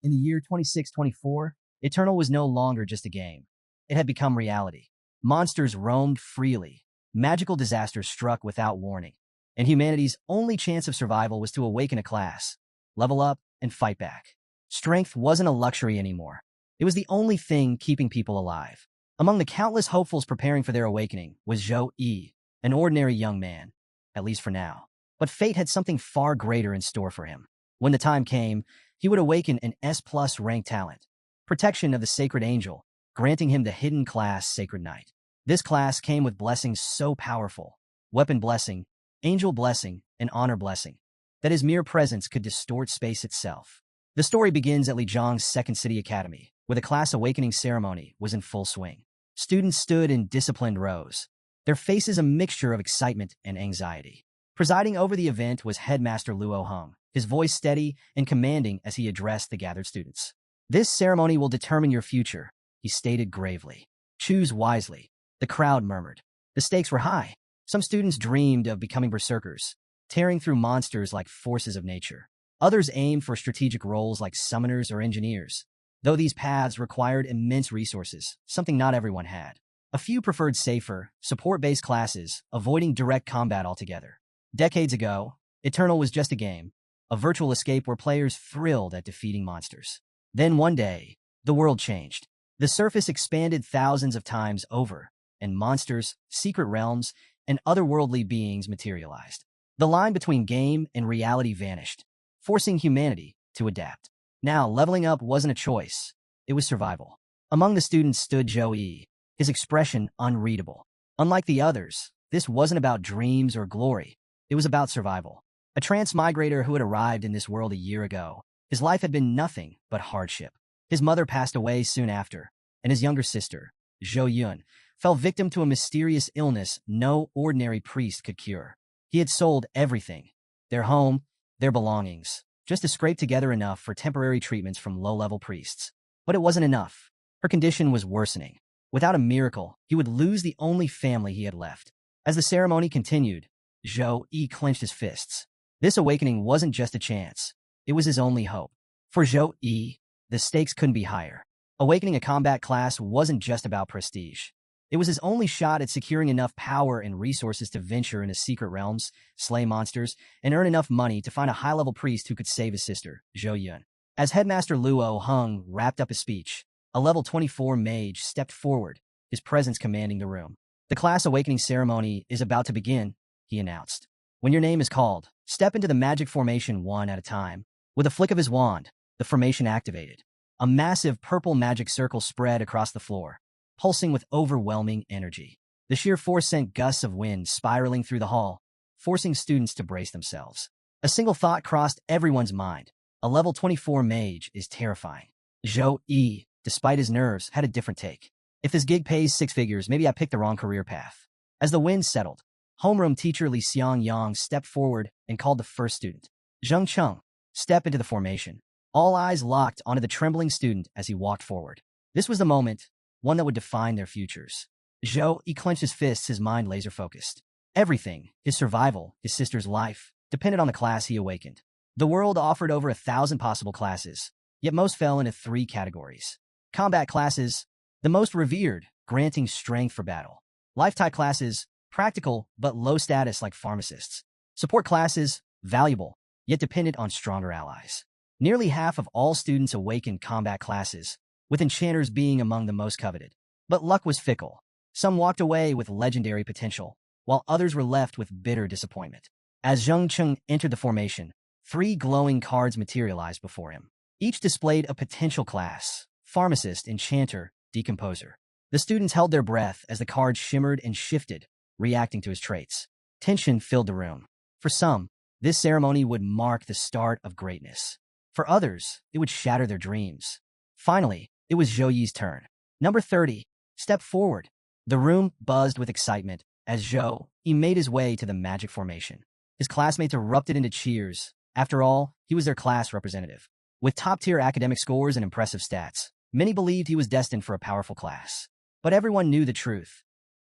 In the year 2624, Eternal was no longer just a game. It had become reality. Monsters roamed freely. Magical disasters struck without warning. And humanity's only chance of survival was to awaken a class, level up, and fight back. Strength wasn't a luxury anymore. It was the only thing keeping people alive. Among the countless hopefuls preparing for their awakening was Zhou Yi, an ordinary young man, at least for now. But fate had something far greater in store for him. When the time came, he would awaken an S+ rank talent, protection of the Sacred Angel, granting him the hidden class Sacred Knight. This class came with blessings so powerful, weapon blessing, angel blessing, and honor blessing, that his mere presence could distort space itself. The story begins at Lijiang's Second City Academy, where the class awakening ceremony was in full swing. Students stood in disciplined rows, their faces a mixture of excitement and anxiety. Presiding over the event was Headmaster Luo Heng, his voice steady and commanding as he addressed the gathered students. "This ceremony will determine your future," he stated gravely. "Choose wisely." The crowd murmured. The stakes were high. Some students dreamed of becoming berserkers, tearing through monsters like forces of nature. Others aimed for strategic roles like summoners or engineers, though these paths required immense resources, something not everyone had. A few preferred safer, support-based classes, avoiding direct combat altogether. Decades ago, Eternal was just a game, a virtual escape where players thrilled at defeating monsters. Then one day, the world changed. The surface expanded thousands of times over, and monsters, secret realms, and otherworldly beings materialized. The line between game and reality vanished, forcing humanity to adapt. Now, leveling up wasn't a choice. It was survival. Among the students stood Zhou Yi, his expression unreadable. Unlike the others, this wasn't about dreams or glory. It was about survival. A transmigrator who had arrived in this world a year ago, his life had been nothing but hardship. His mother passed away soon after, and his younger sister, Zhou Yun, fell victim to a mysterious illness no ordinary priest could cure. He had sold everything, their home, their belongings, just to scrape together enough for temporary treatments from low-level priests. But it wasn't enough. Her condition was worsening. Without a miracle, he would lose the only family he had left. As the ceremony continued, Zhou Yi clenched his fists. This awakening wasn't just a chance. It was his only hope. For Zhou Yi, the stakes couldn't be higher. Awakening a combat class wasn't just about prestige. It was his only shot at securing enough power and resources to venture into secret realms, slay monsters, and earn enough money to find a high-level priest who could save his sister, Zhou Yun. As Headmaster Luo Heng wrapped up his speech, a level 24 mage stepped forward, his presence commanding the room. "The class awakening ceremony is about to begin," he announced. "When your name is called, step into the magic formation one at a time." With a flick of his wand, the formation activated. A massive purple magic circle spread across the floor, pulsing with overwhelming energy. The sheer force sent gusts of wind spiraling through the hall, forcing students to brace themselves. A single thought crossed everyone's mind. A level 24 mage is terrifying. Zhou Yi, despite his nerves, had a different take. "If this gig pays 6 figures, maybe I picked the wrong career path." As the wind settled, homeroom teacher Li Xiangyang stepped forward and called the first student. "Zheng Cheng, step into the formation." All eyes locked onto the trembling student as he walked forward. This was the moment, one that would define their futures. Zhou Yi clenched his fists, his mind laser-focused. Everything, his survival, his sister's life, depended on the class he awakened. The world offered over 1,000 possible classes, yet most fell into 3 categories. Combat classes, the most revered, granting strength for battle. Life-type classes, practical but low status like pharmacists. Support classes, valuable, yet dependent on stronger allies. Nearly half of all students awakened combat classes, with enchanters being among the most coveted. But luck was fickle. Some walked away with legendary potential, while others were left with bitter disappointment. As Zheng Cheng entered the formation, 3 glowing cards materialized before him. Each displayed a potential class: pharmacist, enchanter, decomposer. The students held their breath as the cards shimmered and shifted, reacting to his traits. Tension filled the room. For some, this ceremony would mark the start of greatness. For others, it would shatter their dreams. Finally, it was Zhou Yi's turn. "Number 30, step forward." The room buzzed with excitement as Zhou Yi made his way to the magic formation. His classmates erupted into cheers. After all, he was their class representative. With top-tier academic scores and impressive stats, many believed he was destined for a powerful class. But everyone knew the truth.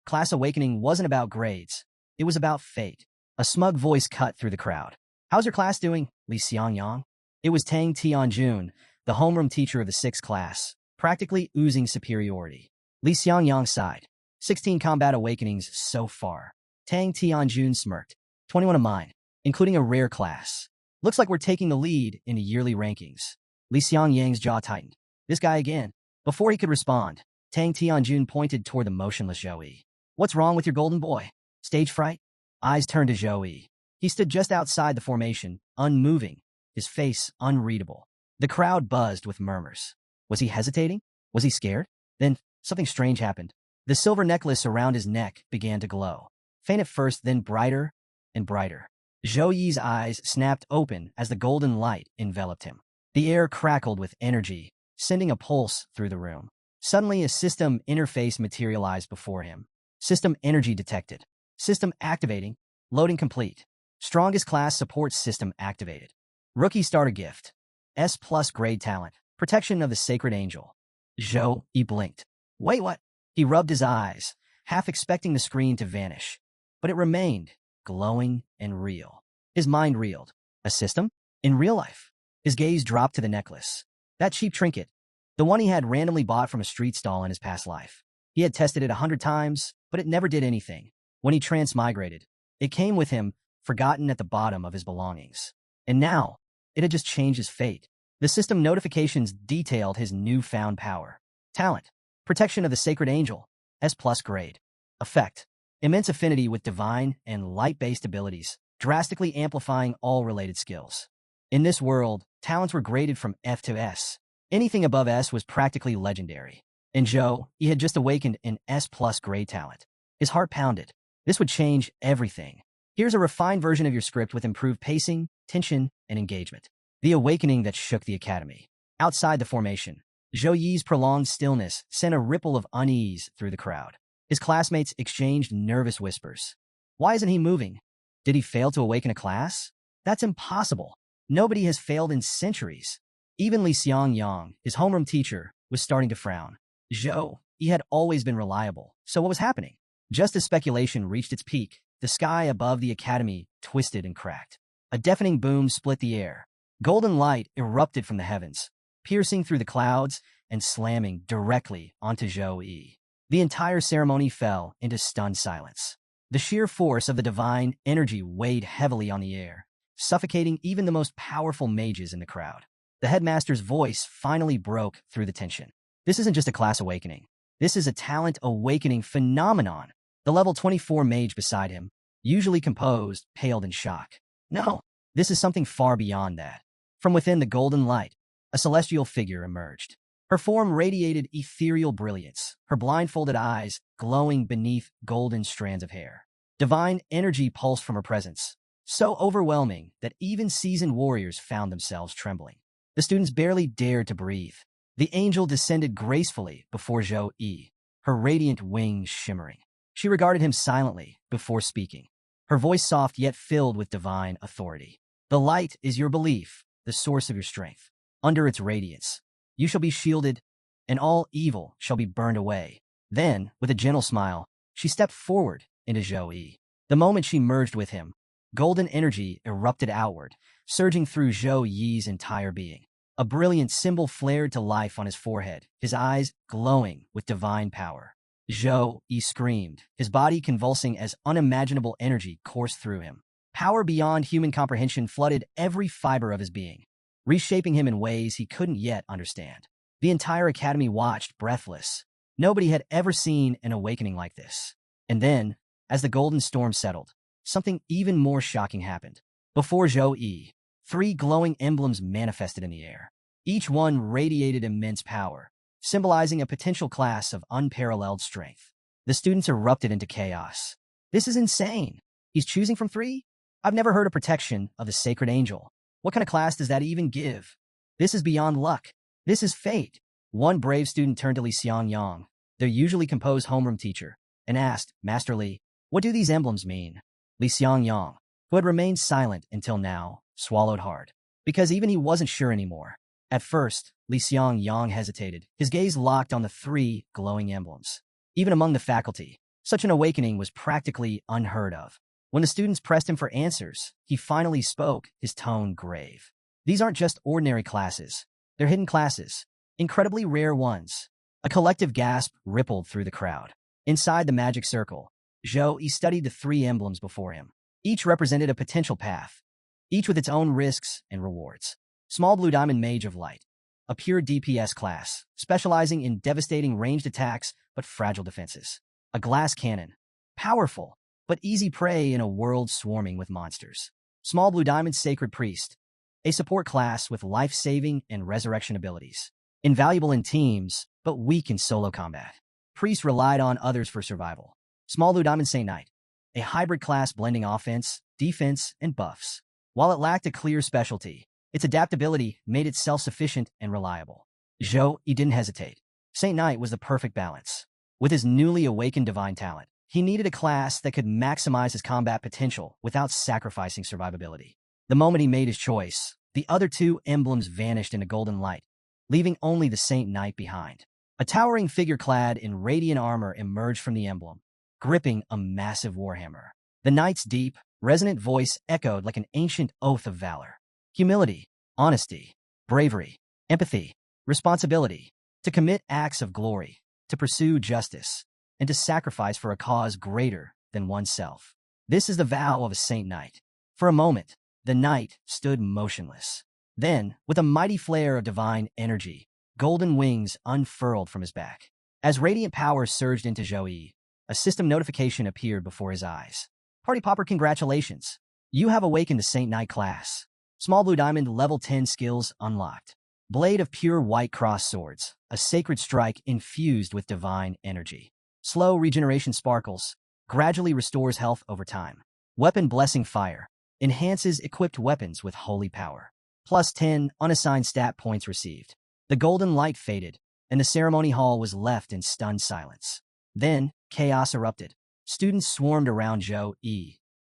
Class awakening wasn't about grades. It was about fate. A smug voice cut through the crowd. "How's your class doing, Li Xiangyang?" It was Tang Tianjun, the homeroom teacher of the 6th class, practically oozing superiority. Li Xiangyang sighed. 16 combat awakenings so far. Tang Tianjun smirked. 21 of mine, including a rare class. Looks like we're taking the lead in the yearly rankings. Li Xiangyang's jaw tightened. This guy again. Before he could respond, Tang Tianjun pointed toward the motionless Zhou Yi. What's wrong with your golden boy? Stage fright? Eyes turned to Zhou Yi. He stood just outside the formation, unmoving, his face unreadable. The crowd buzzed with murmurs. Was he hesitating? Was he scared? Then something strange happened. The silver necklace around his neck began to glow. Faint at first, then brighter and brighter. Zhou Yi's eyes snapped open as the golden light enveloped him. The air crackled with energy, sending a pulse through the room. Suddenly, a system interface materialized before him. System energy detected. System activating. Loading complete. Strongest class support system activated. Rookie starter gift. S+ grade talent. Protection of the sacred angel. Zhou Yi blinked. Wait, what? He rubbed his eyes, half expecting the screen to vanish. But it remained, glowing and real. His mind reeled. A system? In real life. His gaze dropped to the necklace. That cheap trinket. The one he had randomly bought from a street stall in his past life. He had tested it 100 times, but it never did anything. When he transmigrated, it came with him, forgotten at the bottom of his belongings. And now, it had just changed his fate. The system notifications detailed his newfound power. Talent. Protection of the sacred angel. S+ grade. Effect. Immense affinity with divine and light-based abilities, drastically amplifying all related skills. In this world, talents were graded from F to S. Anything above S was practically legendary. In Zhou, he had just awakened an S+ grade talent. His heart pounded. This would change everything. Here's a refined version of your script with improved pacing, tension, and engagement. The awakening that shook the academy. Outside the formation, Zhou Yi's prolonged stillness sent a ripple of unease through the crowd. His classmates exchanged nervous whispers. Why isn't he moving? Did he fail to awaken a class? That's impossible. Nobody has failed in centuries. Even Li Xiangyang, his homeroom teacher, was starting to frown. Zhou Yi had always been reliable, so what was happening? Just as speculation reached its peak, the sky above the academy twisted and cracked. A deafening boom split the air. Golden light erupted from the heavens, piercing through the clouds and slamming directly onto Zhou Yi. The entire ceremony fell into stunned silence. The sheer force of the divine energy weighed heavily on the air, suffocating even the most powerful mages in the crowd. The headmaster's voice finally broke through the tension. This isn't just a class awakening. This is a talent awakening phenomenon. The level 24 mage beside him, usually composed, paled in shock. No, this is something far beyond that. From within the golden light, a celestial figure emerged. Her form radiated ethereal brilliance, her blindfolded eyes glowing beneath golden strands of hair. Divine energy pulsed from her presence, so overwhelming that even seasoned warriors found themselves trembling. The students barely dared to breathe. The angel descended gracefully before Zhou Yi, her radiant wings shimmering. She regarded him silently before speaking, her voice soft yet filled with divine authority. The light is your belief, the source of your strength. Under its radiance, you shall be shielded, and all evil shall be burned away. Then, with a gentle smile, she stepped forward into Zhou Yi. The moment she merged with him, golden energy erupted outward, surging through Zhou Yi's entire being. A brilliant symbol flared to life on his forehead, his eyes glowing with divine power. Zhou Yi screamed, his body convulsing as unimaginable energy coursed through him. Power beyond human comprehension flooded every fiber of his being, reshaping him in ways he couldn't yet understand. The entire academy watched, breathless. Nobody had ever seen an awakening like this. And then, as the golden storm settled, something even more shocking happened. Before Zhou Yi, 3 glowing emblems manifested in the air. Each one radiated immense power, symbolizing a potential class of unparalleled strength. The students erupted into chaos. This is insane. He's choosing from 3? I've never heard of protection of the sacred angel. What kind of class does that even give? This is beyond luck. This is fate. One brave student turned to Li Xiangyang, their usually composed homeroom teacher, and asked, Master Li, what do these emblems mean? Li Xiangyang, who had remained silent until now, swallowed hard, because even he wasn't sure anymore. At first, Li Xiangyang hesitated, his gaze locked on the 3 glowing emblems. Even among the faculty, such an awakening was practically unheard of. When the students pressed him for answers, he finally spoke, his tone grave. These aren't just ordinary classes. They're hidden classes, incredibly rare ones. A collective gasp rippled through the crowd. Inside the magic circle, Zhou studied the three emblems before him. Each represented a potential path, each with its own risks and rewards. Small Blue Diamond Mage of Light, a pure DPS class, specializing in devastating ranged attacks but fragile defenses. A glass cannon, powerful, but easy prey in a world swarming with monsters. Small Blue Diamond Sacred Priest, a support class with life-saving and resurrection abilities. Invaluable in teams, but weak in solo combat. Priest relied on others for survival. Small Blue Diamond Saint Knight, a hybrid class blending offense, defense, and buffs. While it lacked a clear specialty, its adaptability made it self-sufficient and reliable. Zhou didn't hesitate. Saint Knight was the perfect balance. With his newly awakened divine talent, he needed a class that could maximize his combat potential without sacrificing survivability. The moment he made his choice, the other two emblems vanished in a golden light, leaving only the Saint Knight behind. A towering figure clad in radiant armor emerged from the emblem, gripping a massive warhammer. The knight's deep, resonant voice echoed like an ancient oath of valor. Humility, honesty, bravery, empathy, responsibility, to commit acts of glory, to pursue justice, and to sacrifice for a cause greater than oneself. This is the vow of a Saint Knight. For a moment, the knight stood motionless. Then, with a mighty flare of divine energy, golden wings unfurled from his back. As radiant power surged into Zhou, a system notification appeared before his eyes. Party Popper, congratulations. You have awakened the Saint Knight class. Small Blue Diamond level 10 skills unlocked. Blade of pure white cross swords, a sacred strike infused with divine energy. Slow regeneration sparkles, gradually restores health over time. Weapon Blessing Fire, enhances equipped weapons with holy power. Plus 10 unassigned stat points received. The golden light faded, and the ceremony hall was left in stunned silence. Then, chaos erupted. Students swarmed around Zhou,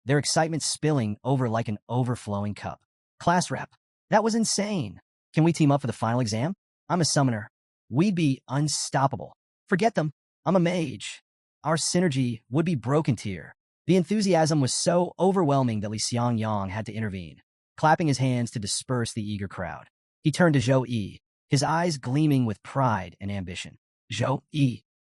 their excitement spilling over like an overflowing cup. Class rep, that was insane. Can we team up for the final exam? I'm a summoner. We'd be unstoppable. Forget them. I'm a mage. Our synergy would be broken tier. The enthusiasm was so overwhelming that Li Xiangyang had to intervene, clapping his hands to disperse the eager crowd. He turned to Zhou, his eyes gleaming with pride and ambition. Zhou,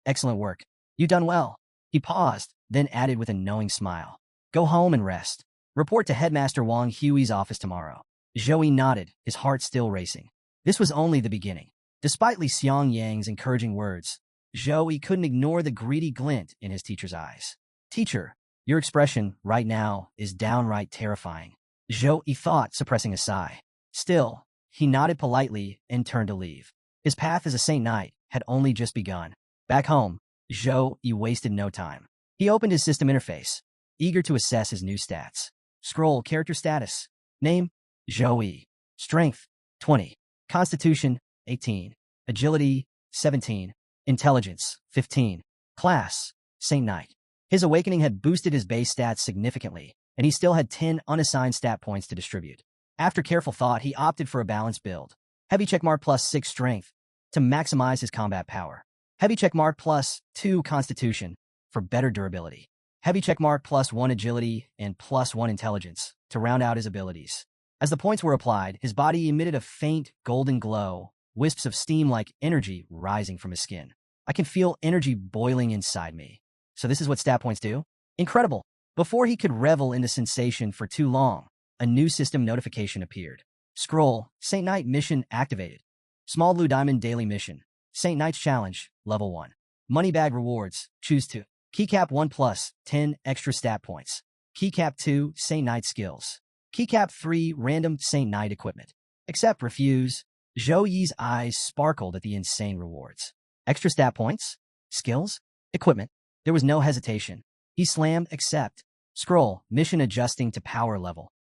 excellent work. You done well. He paused, then added with a knowing smile. Go home and rest. Report to Headmaster Wang Hui's office tomorrow. Zhou nodded, his heart still racing. This was only the beginning. Despite Li Xiangyang's encouraging words, Zhou couldn't ignore the greedy glint in his teacher's eyes. Teacher, your expression right now is downright terrifying. Zhou thought, suppressing a sigh. Still, he nodded politely and turned to leave. His path as a Saint Knight had only just begun. Back home, Zhou wasted no time. He opened his system interface, eager to assess his new stats. Scroll character status. Name, Zhou. Strength, 20. Constitution, 18. Agility, 17. Intelligence, 15. Class, Saint Knight. His awakening had boosted his base stats significantly, and he still had 10 unassigned stat points to distribute. After careful thought, he opted for a balanced build. Heavy checkmark plus 6 strength to maximize his combat power. Heavy checkmark plus 2 constitution for better durability. Heavy checkmark plus 1 agility and plus 1 intelligence to round out his abilities. As the points were applied, his body emitted a faint golden glow, wisps of steam-like energy rising from his skin. I can feel energy boiling inside me. So this is what stat points do? Incredible! Before he could revel in the sensation for too long, a new system notification appeared. Scroll, Saint Knight mission activated. Small Blue Diamond daily mission. Saint Knight's challenge, level 1. Money bag rewards, choose 2. Keycap 1 plus 10 extra stat points. Keycap 2 Saint Knight skills. Keycap 3 random Saint Knight equipment. Accept, refuse. Zhou eyes sparkled at the insane rewards. Extra stat points? Skills? Equipment? There was no hesitation. He slammed accept. Scroll, mission adjusting to power level.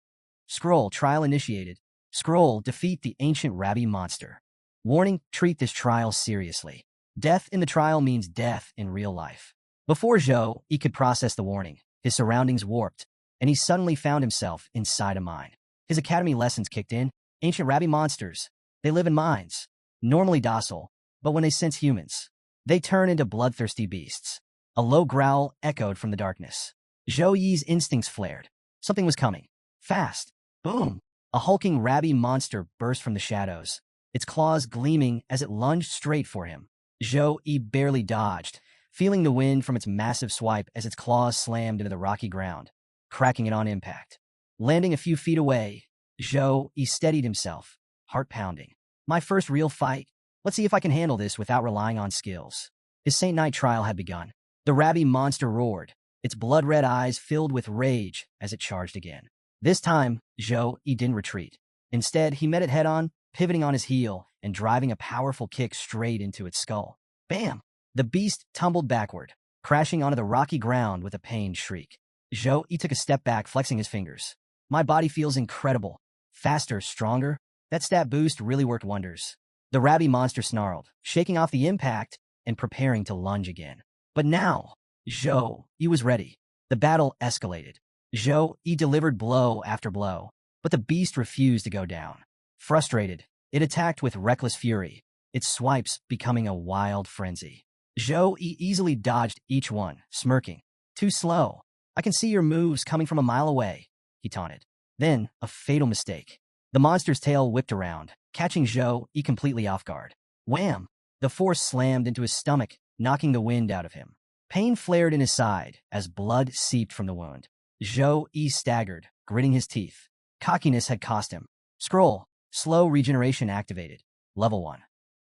Scroll, trial initiated. Scroll, defeat the ancient Rabbi monster. Warning, treat this trial seriously. Death in the trial means death in real life. Before Zhou could process the warning, his surroundings warped, and he suddenly found himself inside a mine. His academy lessons kicked in. Ancient Rabbi monsters. They live in mines. Normally docile, but when they sense humans, they turn into bloodthirsty beasts. A low growl echoed from the darkness. Zhou instincts flared. Something was coming. Fast. Boom! A hulking Rabbi monster burst from the shadows, its claws gleaming as it lunged straight for him. Zhou Yi barely dodged, feeling the wind from its massive swipe as its claws slammed into the rocky ground, cracking it on impact. Landing a few feet away, Zhou Yi steadied himself, heart pounding. My first real fight. Let's see if I can handle this without relying on skills. His Saint Knight trial had begun. The rabby monster roared, its blood-red eyes filled with rage as it charged again. This time, Zhou Yi didn't retreat. Instead, he met it head-on, pivoting on his heel and driving a powerful kick straight into its skull. Bam! The beast tumbled backward, crashing onto the rocky ground with a pained shriek. Zhou Yi took a step back, flexing his fingers. My body feels incredible. Faster, stronger. That stat boost really worked wonders. The rabby monster snarled, shaking off the impact and preparing to lunge again. But now, Zhou Yi was ready. The battle escalated. Zhou Yi delivered blow after blow, but the beast refused to go down. Frustrated, it attacked with reckless fury, its swipes becoming a wild frenzy. Zhou Yi easily dodged each one, smirking. Too slow. I can see your moves coming from a mile away, he taunted. Then, a fatal mistake. The monster's tail whipped around, catching Zhou Yi completely off guard. Wham! The force slammed into his stomach, knocking the wind out of him. Pain flared in his side as blood seeped from the wound. Zhou Yi staggered, gritting his teeth. Cockiness had cost him. Scroll. Slow regeneration activated. Level 1.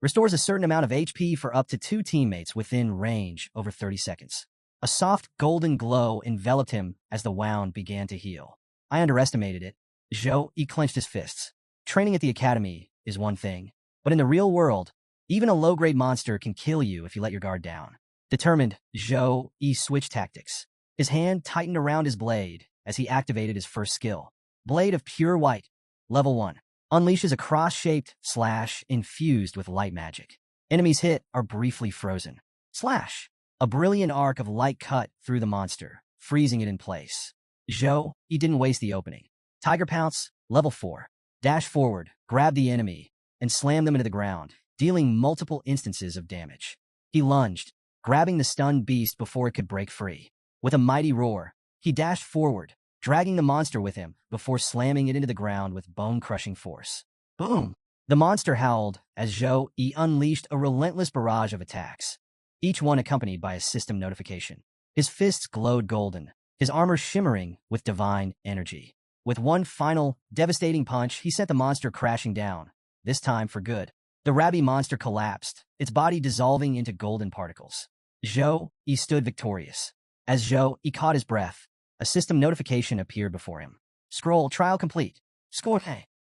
Restores a certain amount of HP for up to 2 teammates within range over 30 seconds. A soft golden glow enveloped him as the wound began to heal. I underestimated it. Zhou Yi clenched his fists. Training at the academy is one thing, but in the real world, even a low-grade monster can kill you if you let your guard down. Determined, Zhou Yi switched tactics. His hand tightened around his blade as he activated his first skill. Blade of Pure White. Level 1. Unleashes a cross-shaped slash infused with light magic. Enemies hit are briefly frozen. Slash. A brilliant arc of light cut through the monster, freezing it in place. Zhou Yi didn't waste the opening. Tiger Pounce. Level 4. Dash forward, grab the enemy, and slam them into the ground, dealing multiple instances of damage. He lunged, grabbing the stunned beast before it could break free. With a mighty roar, he dashed forward, dragging the monster with him before slamming it into the ground with bone-crushing force. Boom! The monster howled as Zhou Yi unleashed a relentless barrage of attacks, each one accompanied by a system notification. His fists glowed golden, his armor shimmering with divine energy. With one final, devastating punch, he sent the monster crashing down, this time for good. The rabby monster collapsed, its body dissolving into golden particles. Zhou Yi stood victorious. As Zhou Yi caught his breath, a system notification appeared before him. Scroll trial complete. Score.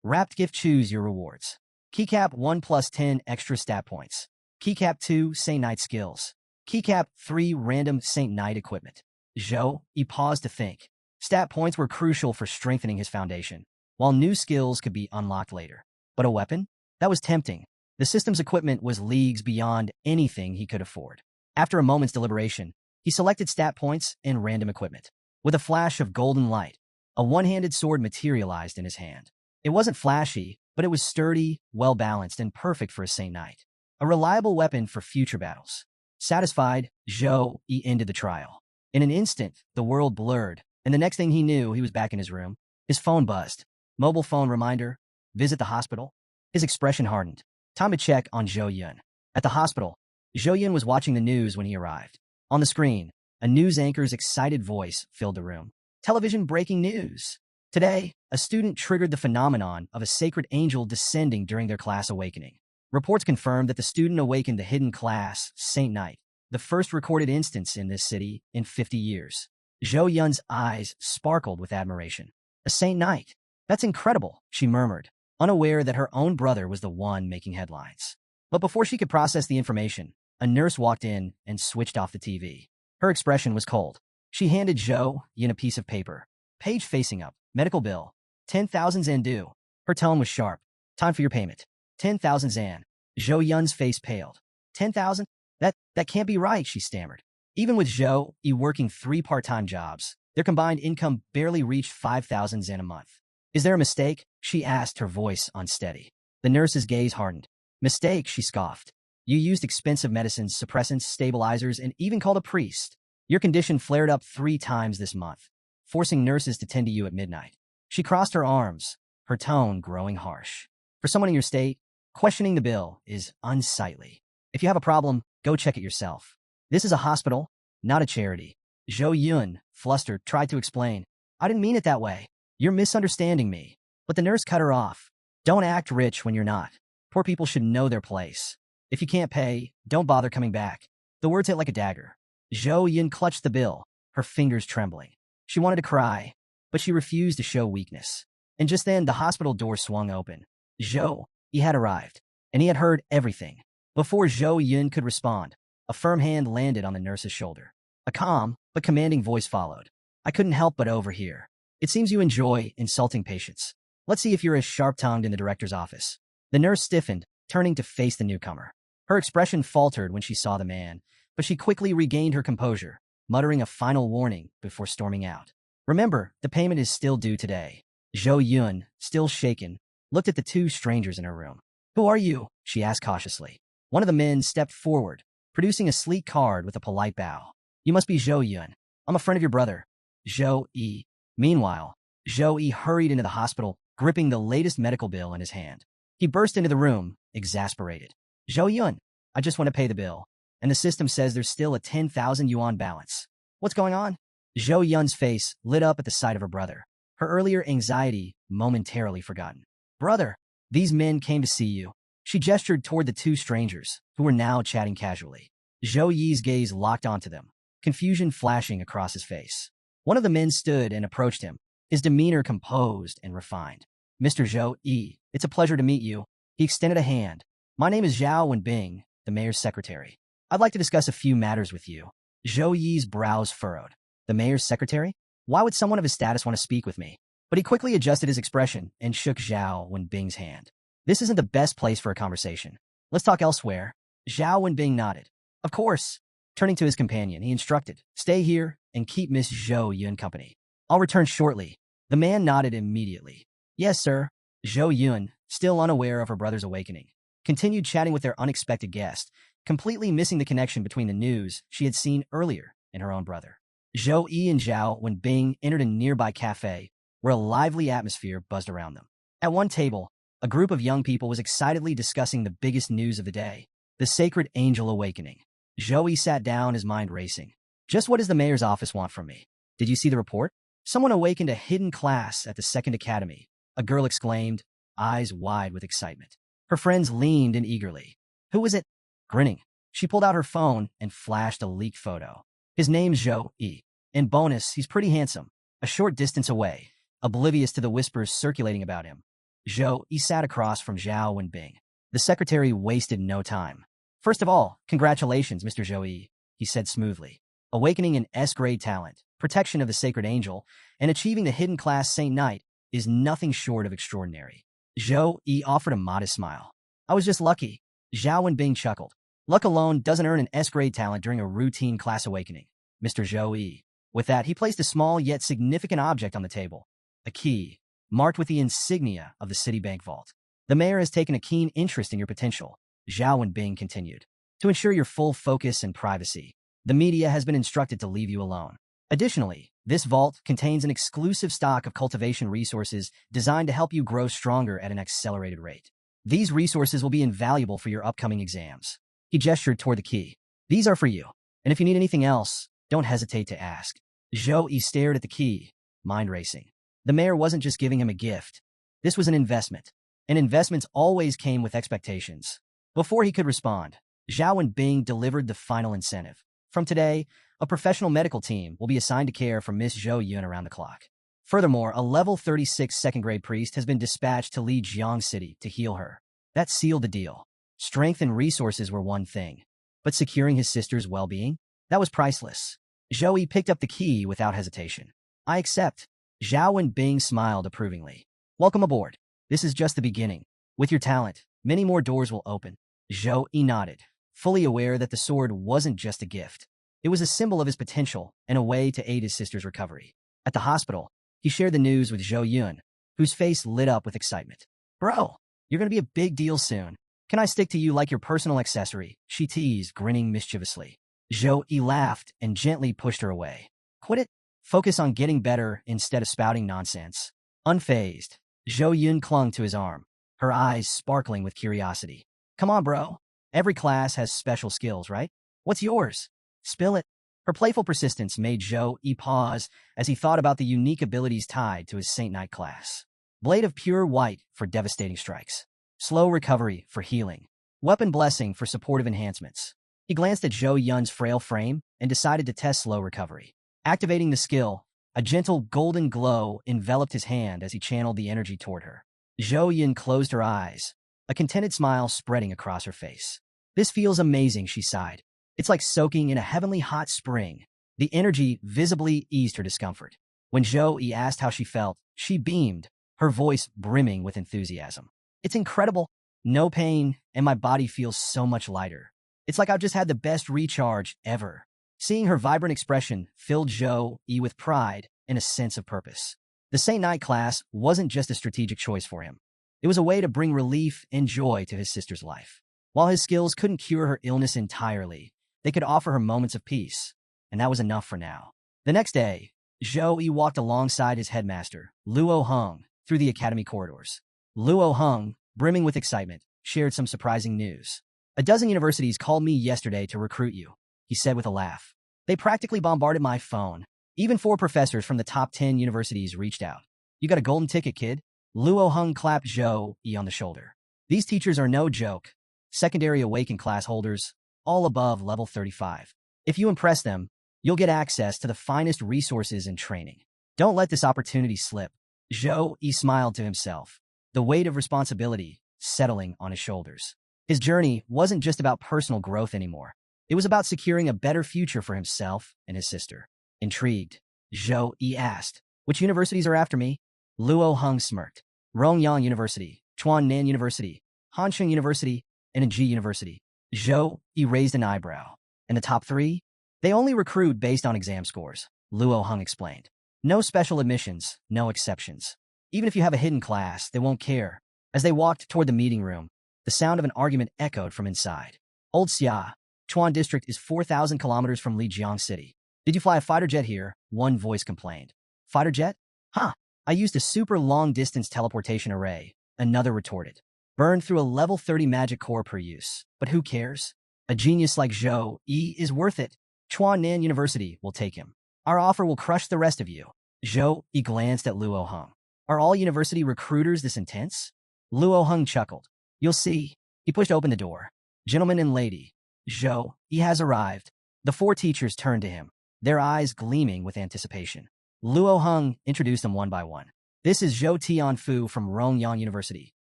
Wrapped gift, choose your rewards. Keycap 1 plus 10 extra stat points. Keycap 2 Saint Knight skills. Keycap 3 random Saint Knight equipment. Zhou Yi paused to think. Stat points were crucial for strengthening his foundation, while new skills could be unlocked later. But a weapon? That was tempting. The system's equipment was leagues beyond anything he could afford. After a moment's deliberation, he selected stat points and random equipment. With a flash of golden light, a one-handed sword materialized in his hand. It wasn't flashy, but it was sturdy, well-balanced, and perfect for a Saint Knight. A reliable weapon for future battles. Satisfied, Zhou Yi ended the trial. In an instant, the world blurred, and the next thing he knew, he was back in his room. His phone buzzed. Mobile phone reminder. Visit the hospital. His expression hardened. Time to check on Zhou Yun. At the hospital, Zhou Yun was watching the news when he arrived. On the screen, a news anchor's excited voice filled the room. Television breaking news. Today, a student triggered the phenomenon of a sacred angel descending during their class awakening. Reports confirmed that the student awakened the hidden class, Saint Knight, the first recorded instance in this city in 50 years. Zhou Yun's eyes sparkled with admiration. A Saint Knight? That's incredible, she murmured, unaware that her own brother was the one making headlines. But before she could process the information, a nurse walked in and switched off the TV. Her expression was cold. She handed Zhou Yun a piece of paper. Page facing up. Medical bill. 10,000 zan due. Her tone was sharp. Time for your payment. 10,000 zan. Zhou Yun's face paled. 10,000? That can't be right, she stammered. Even with Zhou Yi working 3 part-time jobs, their combined income barely reached 5,000 zan a month. Is there a mistake? She asked, her voice unsteady. The nurse's gaze hardened. Mistake, she scoffed. You used expensive medicines, suppressants, stabilizers, and even called a priest. Your condition flared up 3 times this month, forcing nurses to tend to you at midnight. She crossed her arms, her tone growing harsh. For someone in your state, Questioning the bill is unsightly. If you have a problem, go check it yourself. This is a hospital, not a charity. Zhou Yun, flustered, tried to explain. I didn't mean it that way. You're misunderstanding me. But the nurse cut her off. Don't act rich when you're not. Poor people should know their place. If you can't pay, don't bother coming back. The words hit like a dagger. Zhou Yun clutched the bill, her fingers trembling. She wanted to cry, but she refused to show weakness. And just then, the hospital door swung open. Zhou, he had arrived, and he had heard everything. Before Zhou Yun could respond, a firm hand landed on the nurse's shoulder. A calm, but commanding voice followed. I couldn't help but overhear. It seems you enjoy insulting patients. Let's see if you're as sharp-tongued in the director's office. The nurse stiffened, turning to face the newcomer. Her expression faltered when she saw the man, but she quickly regained her composure, muttering a final warning before storming out. Remember, the payment is still due today. Zhou Yun, still shaken, looked at the two strangers in her room. Who are you? She asked cautiously. One of the men stepped forward, producing a sleek card with a polite bow. You must be Zhou Yun. I'm a friend of your brother, Zhou Yi. Meanwhile, Zhou Yi hurried into the hospital, gripping the latest medical bill in his hand. He burst into the room, exasperated. Zhou Yun, I just want to pay the bill, and the system says there's still a 10,000 yuan balance. What's going on? Zhou Yun's face lit up at the sight of her brother, her earlier anxiety momentarily forgotten. Brother, these men came to see you. She gestured toward the two strangers, who were now chatting casually. Zhou Yi's gaze locked onto them, confusion flashing across his face. One of the men stood and approached him, his demeanor composed and refined. Mr. Zhou Yi, it's a pleasure to meet you. He extended a hand. My name is Zhao Wenbing, the mayor's secretary. I'd like to discuss a few matters with you. Zhou Yi's brows furrowed. The mayor's secretary? Why would someone of his status want to speak with me? But he quickly adjusted his expression and shook Zhao Wenbing's hand. This isn't the best place for a conversation. Let's talk elsewhere. Zhao Wenbing nodded. Of course. Turning to his companion, he instructed, stay here and keep Miss Zhou Yun company. I'll return shortly. The man nodded immediately. Yes, sir. Zhou Yun, still unaware of her brother's awakening, continued chatting with their unexpected guest, completely missing the connection between the news she had seen earlier and her own brother. Zhou Yi and Zhao Wenbing entered a nearby cafe where a lively atmosphere buzzed around them. At one table, a group of young people was excitedly discussing the biggest news of the day, the sacred angel awakening. Zhou Yi sat down, his mind racing. Just what does the mayor's office want from me? Did you see the report? Someone awakened a hidden class at the Second Academy, a girl exclaimed, eyes wide with excitement. Her friends leaned in eagerly. Who was it? Grinning, she pulled out her phone and flashed a leaked photo. His name's Zhou Yi. In bonus, he's pretty handsome. A short distance away, oblivious to the whispers circulating about him, Zhou Yi sat across from Zhao Wenbing. The secretary wasted no time. First of all, congratulations, Mr. Zhou Yi, he said smoothly. Awakening an S-grade talent, protection of the sacred angel, and achieving the hidden class Saint Knight is nothing short of extraordinary. Zhou Yi offered a modest smile. I was just lucky. Zhao Wenbing chuckled. Luck alone doesn't earn an S-grade talent during a routine class awakening, Mr. Zhou Yi. With that, he placed a small yet significant object on the table. A key, marked with the insignia of the Citibank vault. The mayor has taken a keen interest in your potential, Zhao Wenbing continued. To ensure your full focus and privacy, the media has been instructed to leave you alone. Additionally, this vault contains an exclusive stock of cultivation resources designed to help you grow stronger at an accelerated rate. These resources will be invaluable for your upcoming exams. He gestured toward the key. These are for you, and if you need anything else, don't hesitate to ask. Zhou Yi stared at the key, mind racing. The mayor wasn't just giving him a gift. This was an investment, and investments always came with expectations. Before he could respond, Zhao Wenbing delivered the final incentive. From today, a professional medical team will be assigned to care for Miss Zhou Yun around the clock. Furthermore, a level 36 second-grade priest has been dispatched to lead Jiang City to heal her. That sealed the deal. Strength and resources were one thing, but securing his sister's well-being? That was priceless. Zhou Yi picked up the key without hesitation. I accept. Zhao Wenbing smiled approvingly. Welcome aboard. This is just the beginning. With your talent, many more doors will open. Zhou Yi nodded, fully aware that the sword wasn't just a gift. It was a symbol of his potential and a way to aid his sister's recovery. At the hospital, he shared the news with Zhou Yun, whose face lit up with excitement. Bro, you're going to be a big deal soon. Can I stick to you like your personal accessory? She teased, grinning mischievously. Zhou Yi laughed and gently pushed her away. Quit it. Focus on getting better instead of spouting nonsense. Unfazed, Zhou Yun clung to his arm, her eyes sparkling with curiosity. Come on, bro. Every class has special skills, right? What's yours? Spill it. Her playful persistence made Zhou pause as he thought about the unique abilities tied to his Saint Knight class. Blade of Pure White for devastating strikes. Slow Recovery for healing. Weapon Blessing for supportive enhancements. He glanced at Zhou Yun's frail frame and decided to test Slow Recovery. Activating the skill, a gentle golden glow enveloped his hand as he channeled the energy toward her. Zhou Yun closed her eyes, a contented smile spreading across her face. This feels amazing, she sighed. It's like soaking in a heavenly hot spring. The energy visibly eased her discomfort. When Zhou asked how she felt, she beamed, her voice brimming with enthusiasm. It's incredible. No pain, and my body feels so much lighter. It's like I've just had the best recharge ever. Seeing her vibrant expression filled Zhou with pride and a sense of purpose. The Saint Knight class wasn't just a strategic choice for him. It was a way to bring relief and joy to his sister's life. While his skills couldn't cure her illness entirely, they could offer her moments of peace, and that was enough for now. The next day, Zhou walked alongside his headmaster, Luo Heng, through the academy corridors. Luo Heng, brimming with excitement, shared some surprising news. "A dozen universities called me yesterday to recruit you," he said with a laugh. "They practically bombarded my phone. Even 4 professors from the top 10 universities reached out. You got a golden ticket, kid." Luo Heng clapped Zhou on the shoulder. "These teachers are no joke. Secondary Awakened class holders, all above level 35. If you impress them, you'll get access to the finest resources and training. Don't let this opportunity slip." Zhou smiled to himself, the weight of responsibility settling on his shoulders. His journey wasn't just about personal growth anymore. It was about securing a better future for himself and his sister. Intrigued, Zhou asked, "Which universities are after me?" Luo Heng smirked. "Rongyang University, Chuan University, Hansheng University, and Ji University." Zhou raised an eyebrow. "And the top 3? They only recruit based on exam scores," Luo Heng explained. "No special admissions, no exceptions. Even if you have a hidden class, they won't care." As they walked toward the meeting room, the sound of an argument echoed from inside. "Old Xia, Chuan District is 4,000 kilometers from Lijiang City. Did you fly a fighter jet here?" one voice complained. "Fighter jet? Huh. I used a super long-distance teleportation array," another retorted. "Burned through a level 30 magic core per use. But who cares? A genius like Zhou is worth it. Chuan Nan University will take him. Our offer will crush the rest of you." Zhou glanced at Luo Heng. "Are all university recruiters this intense?" Luo Heng chuckled. "You'll see." He pushed open the door. "Gentlemen and lady, Zhou has arrived." The 4 teachers turned to him, their eyes gleaming with anticipation. Luo Heng introduced them one by one. "This is Zhou Tianfu from Rongyang University,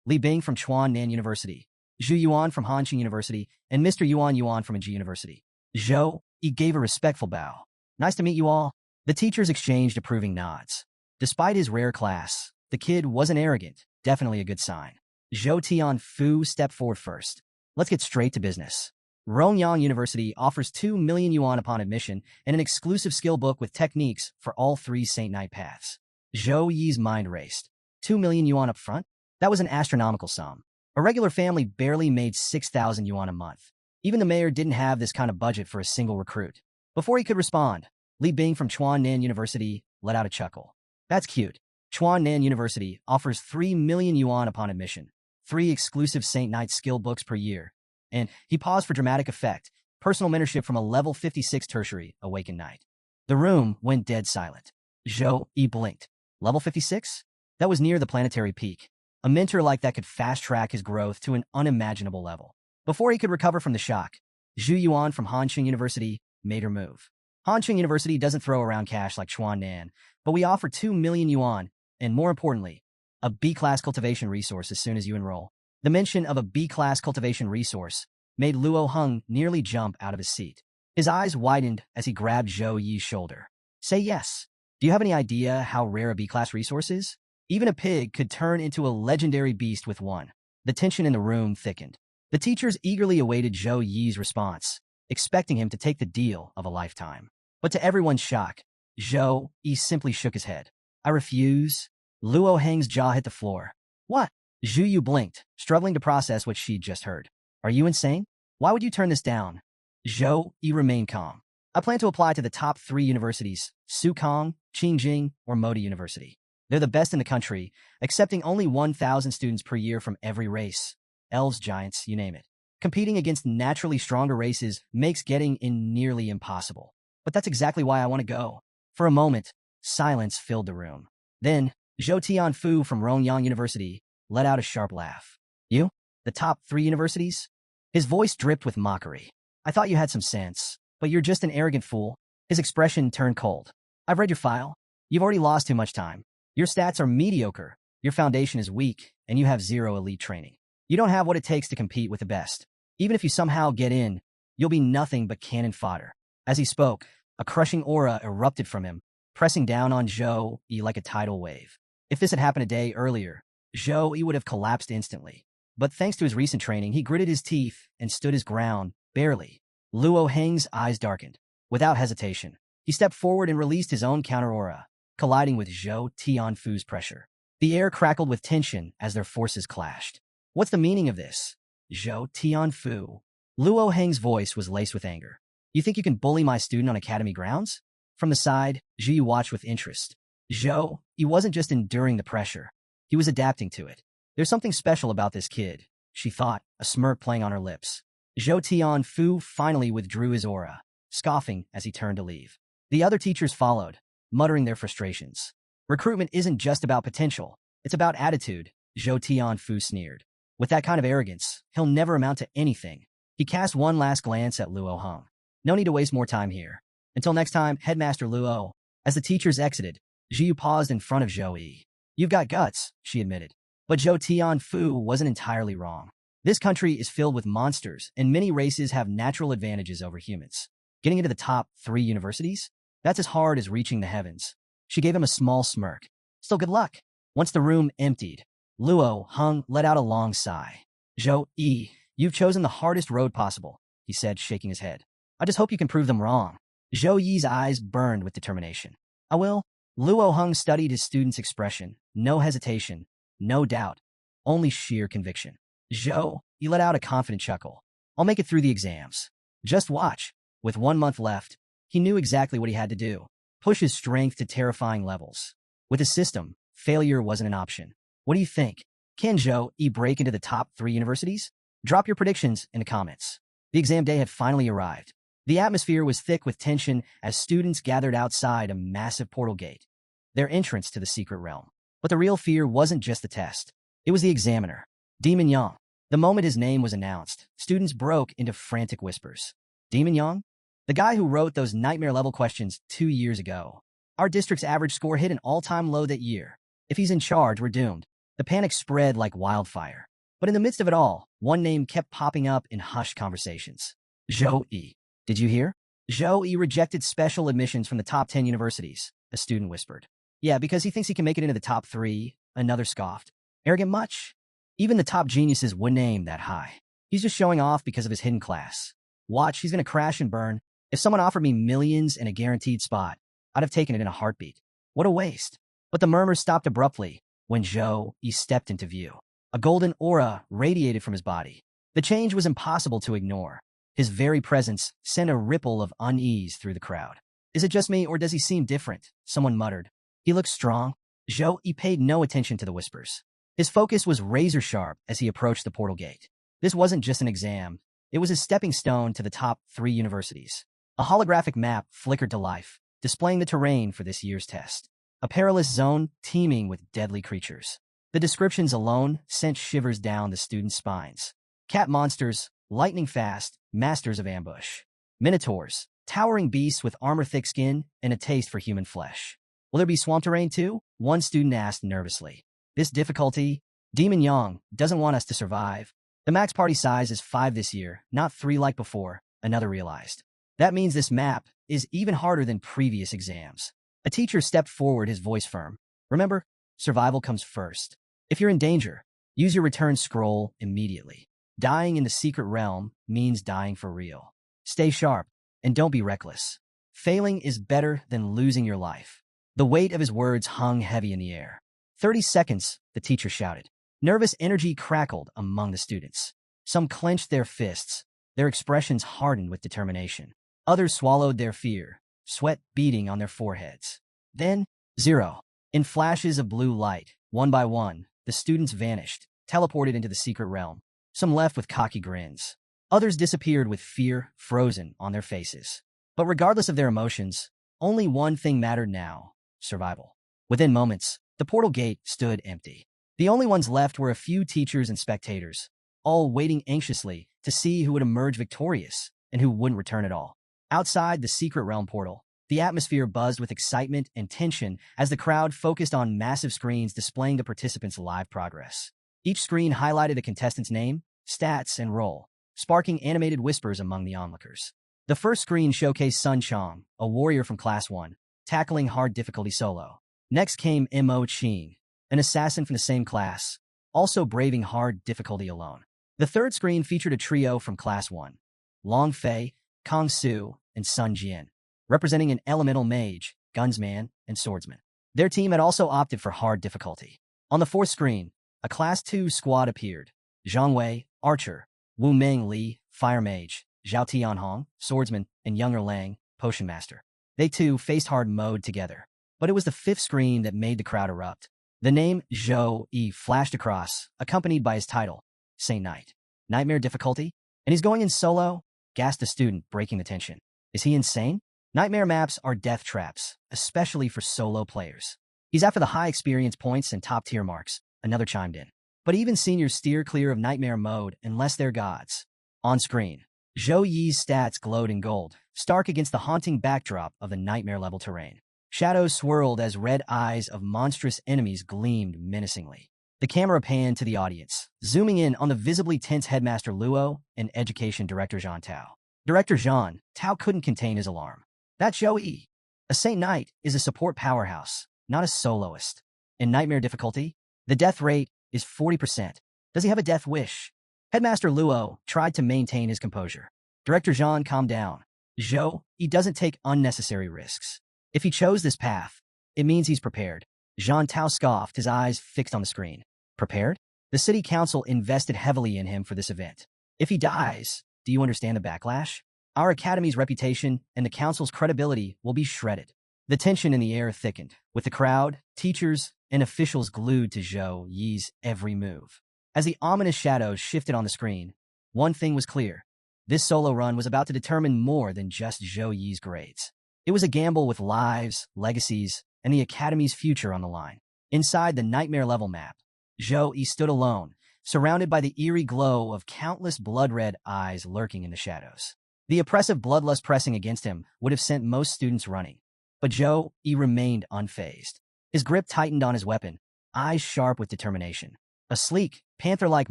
Li Bing from Chuan Nan University, Zhu Yuan from Hanqing University, and Mr. Yuan from Ji University." Zhou gave a respectful bow. "Nice to meet you all." The teachers exchanged approving nods. Despite his rare class, the kid wasn't arrogant, definitely a good sign. Zhou Tianfu stepped forward first. "Let's get straight to business. Rongyang University offers 2 million yuan upon admission and an exclusive skill book with techniques for all 3 Saint Knight paths." Zhou Yi's mind raced. 2 million yuan up front? That was an astronomical sum. A regular family barely made 6,000 yuan a month. Even the mayor didn't have this kind of budget for a single recruit. Before he could respond, Li Bing from Chuan Nan University let out a chuckle. "That's cute. Chuan Nan University offers 3 million yuan upon admission, 3 exclusive Saint Knight skill books per year." And he paused for dramatic effect, personal mentorship from a level 56 tertiary Awakened Knight. The room went dead silent. Zhou blinked. Level 56? That was near the planetary peak. A mentor like that could fast-track his growth to an unimaginable level. Before he could recover from the shock, Zhu Yuan from Hanqing University made her move. "Hanqing University doesn't throw around cash like Chuan Nan, but we offer 2 million yuan, and more importantly, a B-class cultivation resource as soon as you enroll." The mention of a B-class cultivation resource made Luo Heng nearly jump out of his seat. His eyes widened as he grabbed Zhou Yi's shoulder. "Say yes. Do you have any idea how rare a B-class resource is? Even a pig could turn into a legendary beast with one." The tension in the room thickened. The teachers eagerly awaited Zhou Yi's response, expecting him to take the deal of a lifetime. But to everyone's shock, Zhou Yi simply shook his head. "I refuse." Luo Heng's jaw hit the floor. "What?" Zhu Yu blinked, struggling to process what she'd just heard. "Are you insane? Why would you turn this down?" Zhou Yi remained calm. "I plan to apply to the top 3 universities, Sukong, Jing, or Modi University. They're the best in the country, accepting only 1,000 students per year from every race. Elves, giants, you name it. Competing against naturally stronger races makes getting in nearly impossible. But that's exactly why I want to go. For a moment, silence filled the room. Then, Zhou Tianfu from Rongyang University let out a sharp laugh. You? The top 3 universities? His voice dripped with mockery. I thought you had some sense, but you're just an arrogant fool. His expression turned cold. I've read your file. You've already lost too much time. Your stats are mediocre, your foundation is weak, and you have 0 elite training. You don't have what it takes to compete with the best. Even if you somehow get in, you'll be nothing but cannon fodder. As he spoke, a crushing aura erupted from him, pressing down on Zhou Yi like a tidal wave. If this had happened a day earlier, Zhou Yi would have collapsed instantly. But thanks to his recent training, he gritted his teeth and stood his ground, barely. Luo Heng's eyes darkened. Without hesitation, he stepped forward and released his own counter-aura, colliding with Zhou Tianfu's pressure. The air crackled with tension as their forces clashed. What's the meaning of this? Zhou Tianfu. Luo Heng's voice was laced with anger. You think you can bully my student on academy grounds? From the side, Zhi watched with interest. Zhou, he wasn't just enduring the pressure. He was adapting to it. There's something special about this kid, she thought, a smirk playing on her lips. Zhou Tianfu finally withdrew his aura, scoffing as he turned to leave. The other teachers followed, muttering their frustrations. Recruitment isn't just about potential, it's about attitude, Zhou Tianfu sneered. With that kind of arrogance, he'll never amount to anything. He cast one last glance at Luo Heng. No need to waste more time here. Until next time, Headmaster Luo. As the teachers exited, Zhiyu paused in front of Zhou Yi. You've got guts, she admitted. But Zhou Tianfu wasn't entirely wrong. This country is filled with monsters, and many races have natural advantages over humans. Getting into the top 3 universities? That's as hard as reaching the heavens. She gave him a small smirk. Still good luck. Once the room emptied, Luo Heng let out a long sigh. Zhou Yi, you've chosen the hardest road possible, he said, shaking his head. I just hope you can prove them wrong. Zhou Yi's eyes burned with determination. I will. Luo Heng studied his student's expression. No hesitation, no doubt, only sheer conviction. Zhou, he let out a confident chuckle. I'll make it through the exams. Just watch. With 1 month left, he knew exactly what he had to do. Push his strength to terrifying levels. With his system, failure wasn't an option. What do you think? Can Zhou Yi break into the top 3 universities? Drop your predictions in the comments. The exam day had finally arrived. The atmosphere was thick with tension as students gathered outside a massive portal gate, their entrance to the secret realm. But the real fear wasn't just the test. It was the examiner, Demon Yang. The moment his name was announced, students broke into frantic whispers. Demon Yang? The guy who wrote those nightmare-level questions 2 years ago. Our district's average score hit an all-time low that year. If he's in charge, we're doomed. The panic spread like wildfire. But in the midst of it all, one name kept popping up in hushed conversations. Zhou Yi. Did you hear? Zhou Yi rejected special admissions from the top 10 universities, a student whispered. Yeah, because he thinks he can make it into the top 3, another scoffed. Arrogant much? Even the top geniuses wouldn't aim that high. He's just showing off because of his hidden class. Watch, he's gonna crash and burn. If someone offered me millions and a guaranteed spot, I'd have taken it in a heartbeat. What a waste. But the murmurs stopped abruptly when Zhou Yi stepped into view. A golden aura radiated from his body. The change was impossible to ignore. His very presence sent a ripple of unease through the crowd. Is it just me, or does he seem different? Someone muttered. He looks strong. Zhou Yi paid no attention to the whispers. His focus was razor-sharp as he approached the portal gate. This wasn't just an exam. It was a stepping stone to the top 3 universities. A holographic map flickered to life, displaying the terrain for this year's test. A perilous zone teeming with deadly creatures. The descriptions alone sent shivers down the students' spines. Cat monsters, lightning fast, masters of ambush. Minotaurs, towering beasts with armor-thick skin and a taste for human flesh. Will there be swamp terrain too? One student asked nervously. This difficulty? Demon Yang doesn't want us to survive. The max party size is 5 this year, not 3 like before, another realized. That means this map is even harder than previous exams. A teacher stepped forward, his voice firm. Remember, survival comes first. If you're in danger, use your return scroll immediately. Dying in the secret realm means dying for real. Stay sharp, and don't be reckless. Failing is better than losing your life. The weight of his words hung heavy in the air. 30 seconds, the teacher shouted. Nervous energy crackled among the students. Some clenched their fists, their expressions hardened with determination. Others swallowed their fear, sweat beading on their foreheads. Then, 0. In flashes of blue light, one by one, the students vanished, teleported into the secret realm. Some left with cocky grins. Others disappeared with fear frozen on their faces. But regardless of their emotions, only one thing mattered now: survival. Within moments, the portal gate stood empty. The only ones left were a few teachers and spectators, all waiting anxiously to see who would emerge victorious and who wouldn't return at all. Outside the secret realm portal, the atmosphere buzzed with excitement and tension as the crowd focused on massive screens displaying the participants' live progress. Each screen highlighted a contestant's name, stats, and role, sparking animated whispers among the onlookers. The first screen showcased Sun Chong, a warrior from Class 1, tackling hard difficulty solo. Next came Mo Ching, an assassin from the same class, also braving hard difficulty alone. The third screen featured a trio from Class 1, Long Fei, Kong Su, and Sun Jian, representing an elemental mage, gunsman, and swordsman. Their team had also opted for hard difficulty. On the fourth screen, a Class 2 squad appeared: Zhang Wei, archer; Wu Meng Li, fire mage; Zhao Tianhong, swordsman; and Younger Lang, potion master. They too faced hard mode together. But it was the fifth screen that made the crowd erupt. The name Zhou Yi flashed across, accompanied by his title, Saint Knight. Nightmare difficulty? And he's going in solo? Gasped a student, breaking the tension. Is he insane? Nightmare maps are death traps, especially for solo players. He's after the high experience points and top-tier marks, another chimed in. But even seniors steer clear of nightmare mode unless they're gods. On screen, Zhou Yi's stats glowed in gold, stark against the haunting backdrop of the nightmare-level terrain. Shadows swirled as red eyes of monstrous enemies gleamed menacingly. The camera panned to the audience, zooming in on the visibly tense headmaster Luo and education director Zhang Tao. Director Zhang Tao couldn't contain his alarm. That Zhou Yi, a Saint Knight, is a support powerhouse, not a soloist. In nightmare difficulty, the death rate is 40%. Does he have a death wish? Headmaster Luo tried to maintain his composure. Director Zhang calmed down. Zhou Yi doesn't take unnecessary risks. If he chose this path, it means he's prepared. Zhang Tao scoffed, his eyes fixed on the screen. Prepared? The city council invested heavily in him for this event. If he dies, do you understand the backlash? Our academy's reputation and the council's credibility will be shredded. The tension in the air thickened, with the crowd, teachers, and officials glued to Zhou Yi's every move. As the ominous shadows shifted on the screen, one thing was clear. This solo run was about to determine more than just Zhou Yi's grades. It was a gamble with lives, legacies, and the academy's future on the line. Inside the nightmare-level map, Zhou Yi stood alone, surrounded by the eerie glow of countless blood-red eyes lurking in the shadows. The oppressive bloodlust pressing against him would have sent most students running. But Zhou Yi remained unfazed. His grip tightened on his weapon, eyes sharp with determination. A sleek, panther-like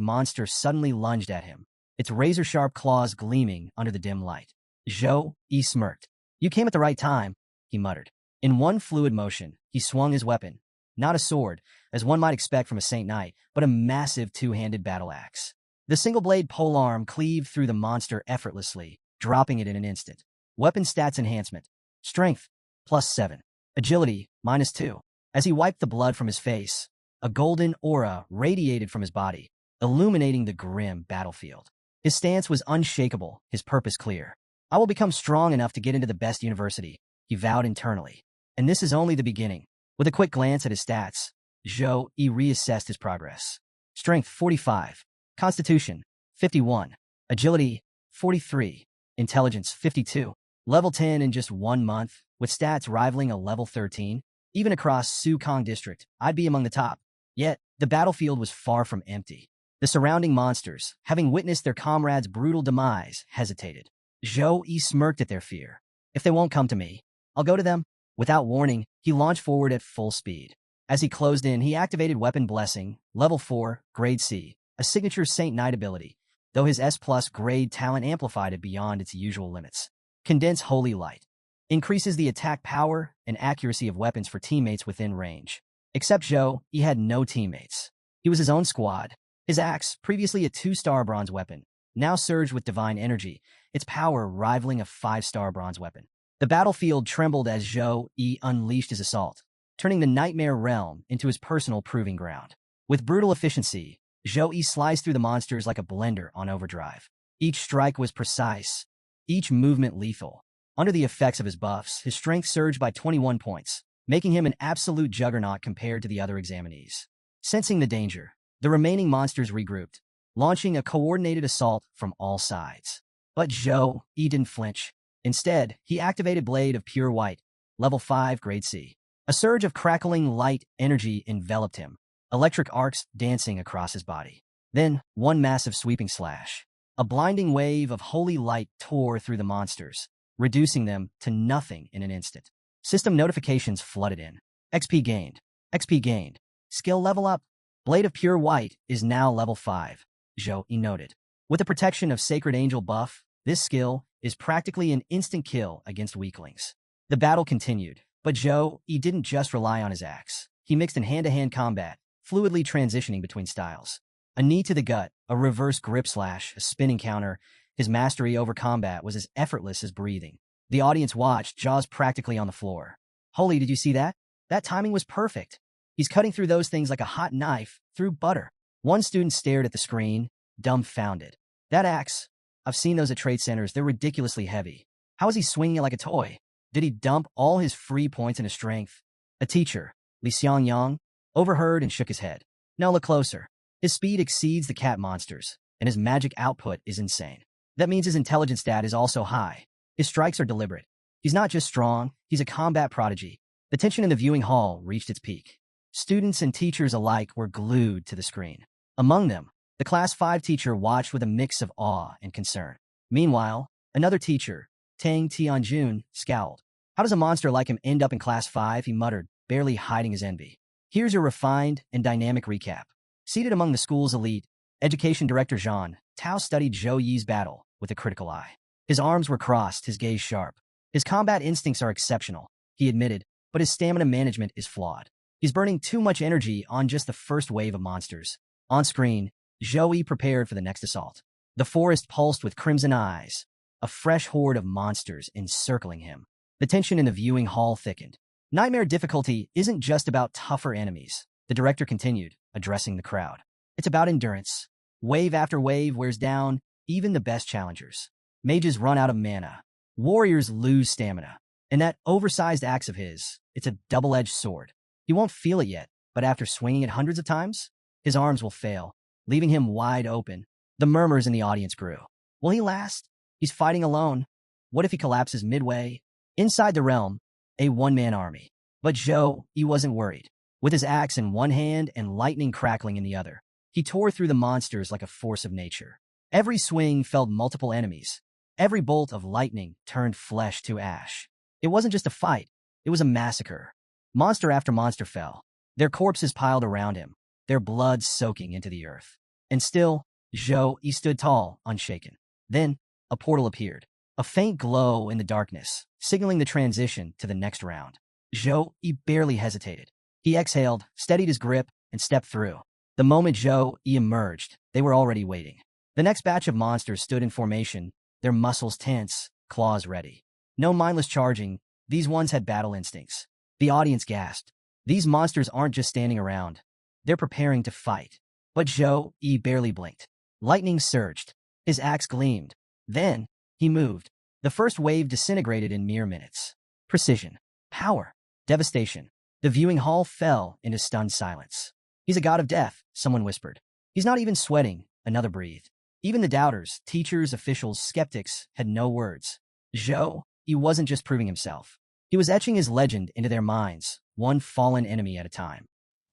monster suddenly lunged at him, its razor-sharp claws gleaming under the dim light. Zhou Yi smirked. "You came at the right time," he muttered. In one fluid motion, he swung his weapon, not a sword, as one might expect from a Saint Knight, but a massive two-handed battle axe. The single-blade polearm cleaved through the monster effortlessly, dropping it in an instant. Weapon stats enhancement. Strength, +7. Agility, -2. As he wiped the blood from his face, a golden aura radiated from his body, illuminating the grim battlefield. His stance was unshakable, his purpose clear. "I will become strong enough to get into the best university," he vowed internally. And this is only the beginning. With a quick glance at his stats, Zhou Yi reassessed his progress. Strength, 45. Constitution, 51. Agility, 43. Intelligence, 52. Level 10 in just 1 month, with stats rivaling a level 13. Even across Sukong district, I'd be among the top. Yet, the battlefield was far from empty. The surrounding monsters, having witnessed their comrades' brutal demise, hesitated. Zhou Yi smirked at their fear. "If they won't come to me, I'll go to them." Without warning, he launched forward at full speed. As he closed in, he activated Weapon Blessing, Level 4, Grade C, a signature Saint Knight ability, though his S+ grade talent amplified it beyond its usual limits. Condense Holy Light. Increases the attack power and accuracy of weapons for teammates within range. Except Zhou, he had no teammates. He was his own squad. His axe, previously a 2-star bronze weapon, now surged with divine energy, its power rivaling a 5-star bronze weapon. The battlefield trembled as Zhou Yi unleashed his assault, turning the nightmare realm into his personal proving ground. With brutal efficiency, Zhou Yi sliced through the monsters like a blender on overdrive. Each strike was precise, each movement lethal. Under the effects of his buffs, his strength surged by 21 points, making him an absolute juggernaut compared to the other examinees. Sensing the danger, the remaining monsters regrouped, launching a coordinated assault from all sides. But Zhou Yi didn't flinch. Instead, he activated Blade of Pure White, level 5, grade C. A surge of crackling light energy enveloped him, electric arcs dancing across his body. Then, one massive sweeping slash. A blinding wave of holy light tore through the monsters, reducing them to nothing in an instant. System notifications flooded in. XP gained. XP gained. Skill level up. Blade of Pure White is now level 5, Zhou Yi noted. With the protection of Sacred Angel buff, this skill is practically an instant kill against weaklings. The battle continued, but Zhou Yi didn't just rely on his axe. He mixed in hand-to-hand combat, fluidly transitioning between styles. A knee to the gut, a reverse grip slash, a spinning counter. His mastery over combat was as effortless as breathing. The audience watched, jaws practically on the floor. Holy, did you see that? That timing was perfect. He's cutting through those things like a hot knife through butter. One student stared at the screen, dumbfounded. That axe, I've seen those at trade centers. They're ridiculously heavy. How is he swinging it like a toy? Did he dump all his free points into strength? A teacher, Li Xiangyang, overheard and shook his head. Now look closer. His speed exceeds the cat monsters, and his magic output is insane. That means his intelligence stat is also high. His strikes are deliberate. He's not just strong, he's a combat prodigy. The tension in the viewing hall reached its peak. Students and teachers alike were glued to the screen. Among them, the Class 5 teacher watched with a mix of awe and concern. Meanwhile, another teacher, Tang Tianjun, scowled. How does a monster like him end up in Class 5? He muttered, barely hiding his envy. Here's your refined and dynamic recap. Seated among the school's elite, Education Director Zhang Tao studied Zhou Yi's battle with a critical eye. His arms were crossed, his gaze sharp. His combat instincts are exceptional, he admitted, but his stamina management is flawed. He's burning too much energy on just the first wave of monsters. On screen, Zhou Yi prepared for the next assault. The forest pulsed with crimson eyes, a fresh horde of monsters encircling him. The tension in the viewing hall thickened. Nightmare difficulty isn't just about tougher enemies, the director continued, addressing the crowd. It's about endurance. Wave after wave wears down even the best challengers. Mages run out of mana. Warriors lose stamina. And that oversized axe of his, it's a double-edged sword. He won't feel it yet, but after swinging it hundreds of times, his arms will fail, leaving him wide open. The murmurs in the audience grew. Will he last? He's fighting alone. What if he collapses midway? Inside the realm, a one-man army. But Zhou Yi wasn't worried. With his axe in one hand and lightning crackling in the other, he tore through the monsters like a force of nature. Every swing felled multiple enemies. Every bolt of lightning turned flesh to ash. It wasn't just a fight, it was a massacre. Monster after monster fell, their corpses piled around him, their blood soaking into the earth. And still, Zhou Yi stood tall, unshaken. Then, a portal appeared, a faint glow in the darkness, signaling the transition to the next round. Zhou Yi barely hesitated. He exhaled, steadied his grip, and stepped through. The moment Zhou Yi emerged, they were already waiting. The next batch of monsters stood in formation, their muscles tense, claws ready. No mindless charging, these ones had battle instincts. The audience gasped. These monsters aren't just standing around. They're preparing to fight. But Zhou Yi barely blinked. Lightning surged. His axe gleamed. Then, he moved. The first wave disintegrated in mere minutes. Precision. Power. Devastation. The viewing hall fell into stunned silence. He's a god of death, someone whispered. He's not even sweating, another breathed. Even the doubters, teachers, officials, skeptics, had no words. Zhou Yi wasn't just proving himself. He was etching his legend into their minds, one fallen enemy at a time.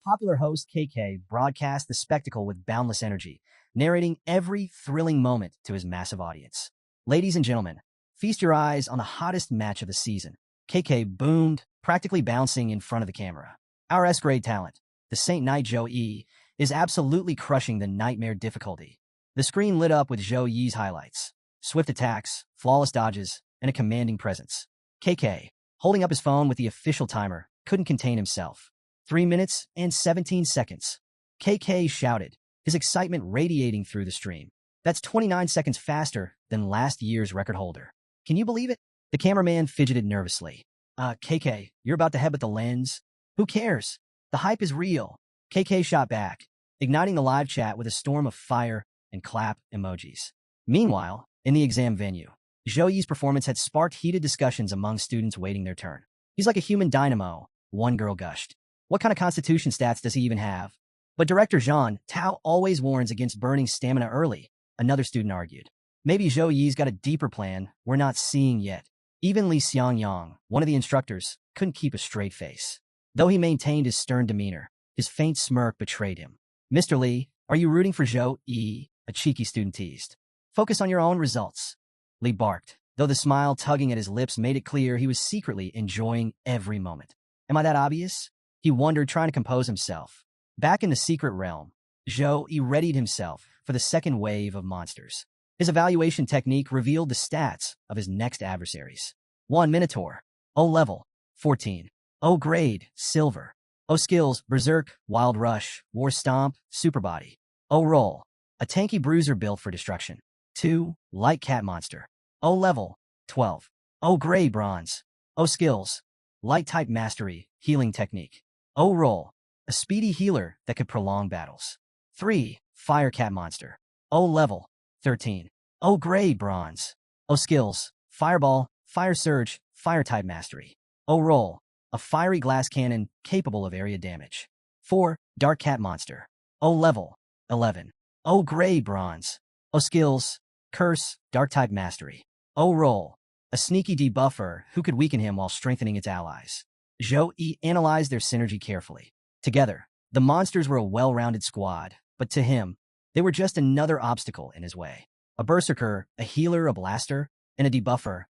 Popular host KK broadcast the spectacle with boundless energy, narrating every thrilling moment to his massive audience. Ladies and gentlemen, feast your eyes on the hottest match of the season. KK boomed, practically bouncing in front of the camera. Our S-grade talent, the Saint Knight Zhou Yi, is absolutely crushing the nightmare difficulty. The screen lit up with Zhou Yi's highlights. Swift attacks, flawless dodges, and a commanding presence. KK, holding up his phone with the official timer, couldn't contain himself. 3 minutes and 17 seconds. KK shouted, his excitement radiating through the stream. That's 29 seconds faster than last year's record holder. Can you believe it? The cameraman fidgeted nervously. KK, you're about to headbutt the lens? Who cares? The hype is real. KK shot back, igniting the live chat with a storm of fire and clap emojis. Meanwhile, in the exam venue, Zhou Yi's performance had sparked heated discussions among students waiting their turn. He's like a human dynamo, one girl gushed. What kind of constitution stats does he even have? But Director Jean Tao always warns against burning stamina early, another student argued. Maybe Zhou Yi's got a deeper plan we're not seeing yet. Even Li Xiangyang, one of the instructors, couldn't keep a straight face. Though he maintained his stern demeanor, his faint smirk betrayed him. Mr. Li, are you rooting for Zhou Yi? A cheeky student teased. Focus on your own results. Li barked, though the smile tugging at his lips made it clear he was secretly enjoying every moment. Am I that obvious? He wondered, trying to compose himself. Back in the secret realm, Zhou Yi readied himself for the second wave of monsters. His evaluation technique revealed the stats of his next adversaries. 1 Minotaur, O level, 14. O grade, Silver. O skills, Berserk, Wild Rush, War Stomp, Superbody. O roll, a tanky bruiser built for destruction. 2 Light Cat Monster. O level, 12. O grade, Bronze. O skills, Light Type Mastery, Healing Technique. O roll, a speedy healer that could prolong battles. 3 Fire Cat Monster. O level, 13. O grade, Bronze. O skills, Fireball, Fire Surge, Fire Type Mastery. O roll, a fiery glass cannon capable of area damage. 4 Dark Cat Monster. O level, 11. O grade, Bronze. O skills, Curse, Dark Type Mastery. O roll, a sneaky debuffer who could weaken him while strengthening its allies. Zhou Yi analyzed their synergy carefully. Together, the monsters were a well-rounded squad, but to him, they were just another obstacle in his way. A berserker, a healer, a blaster, and a debuffer.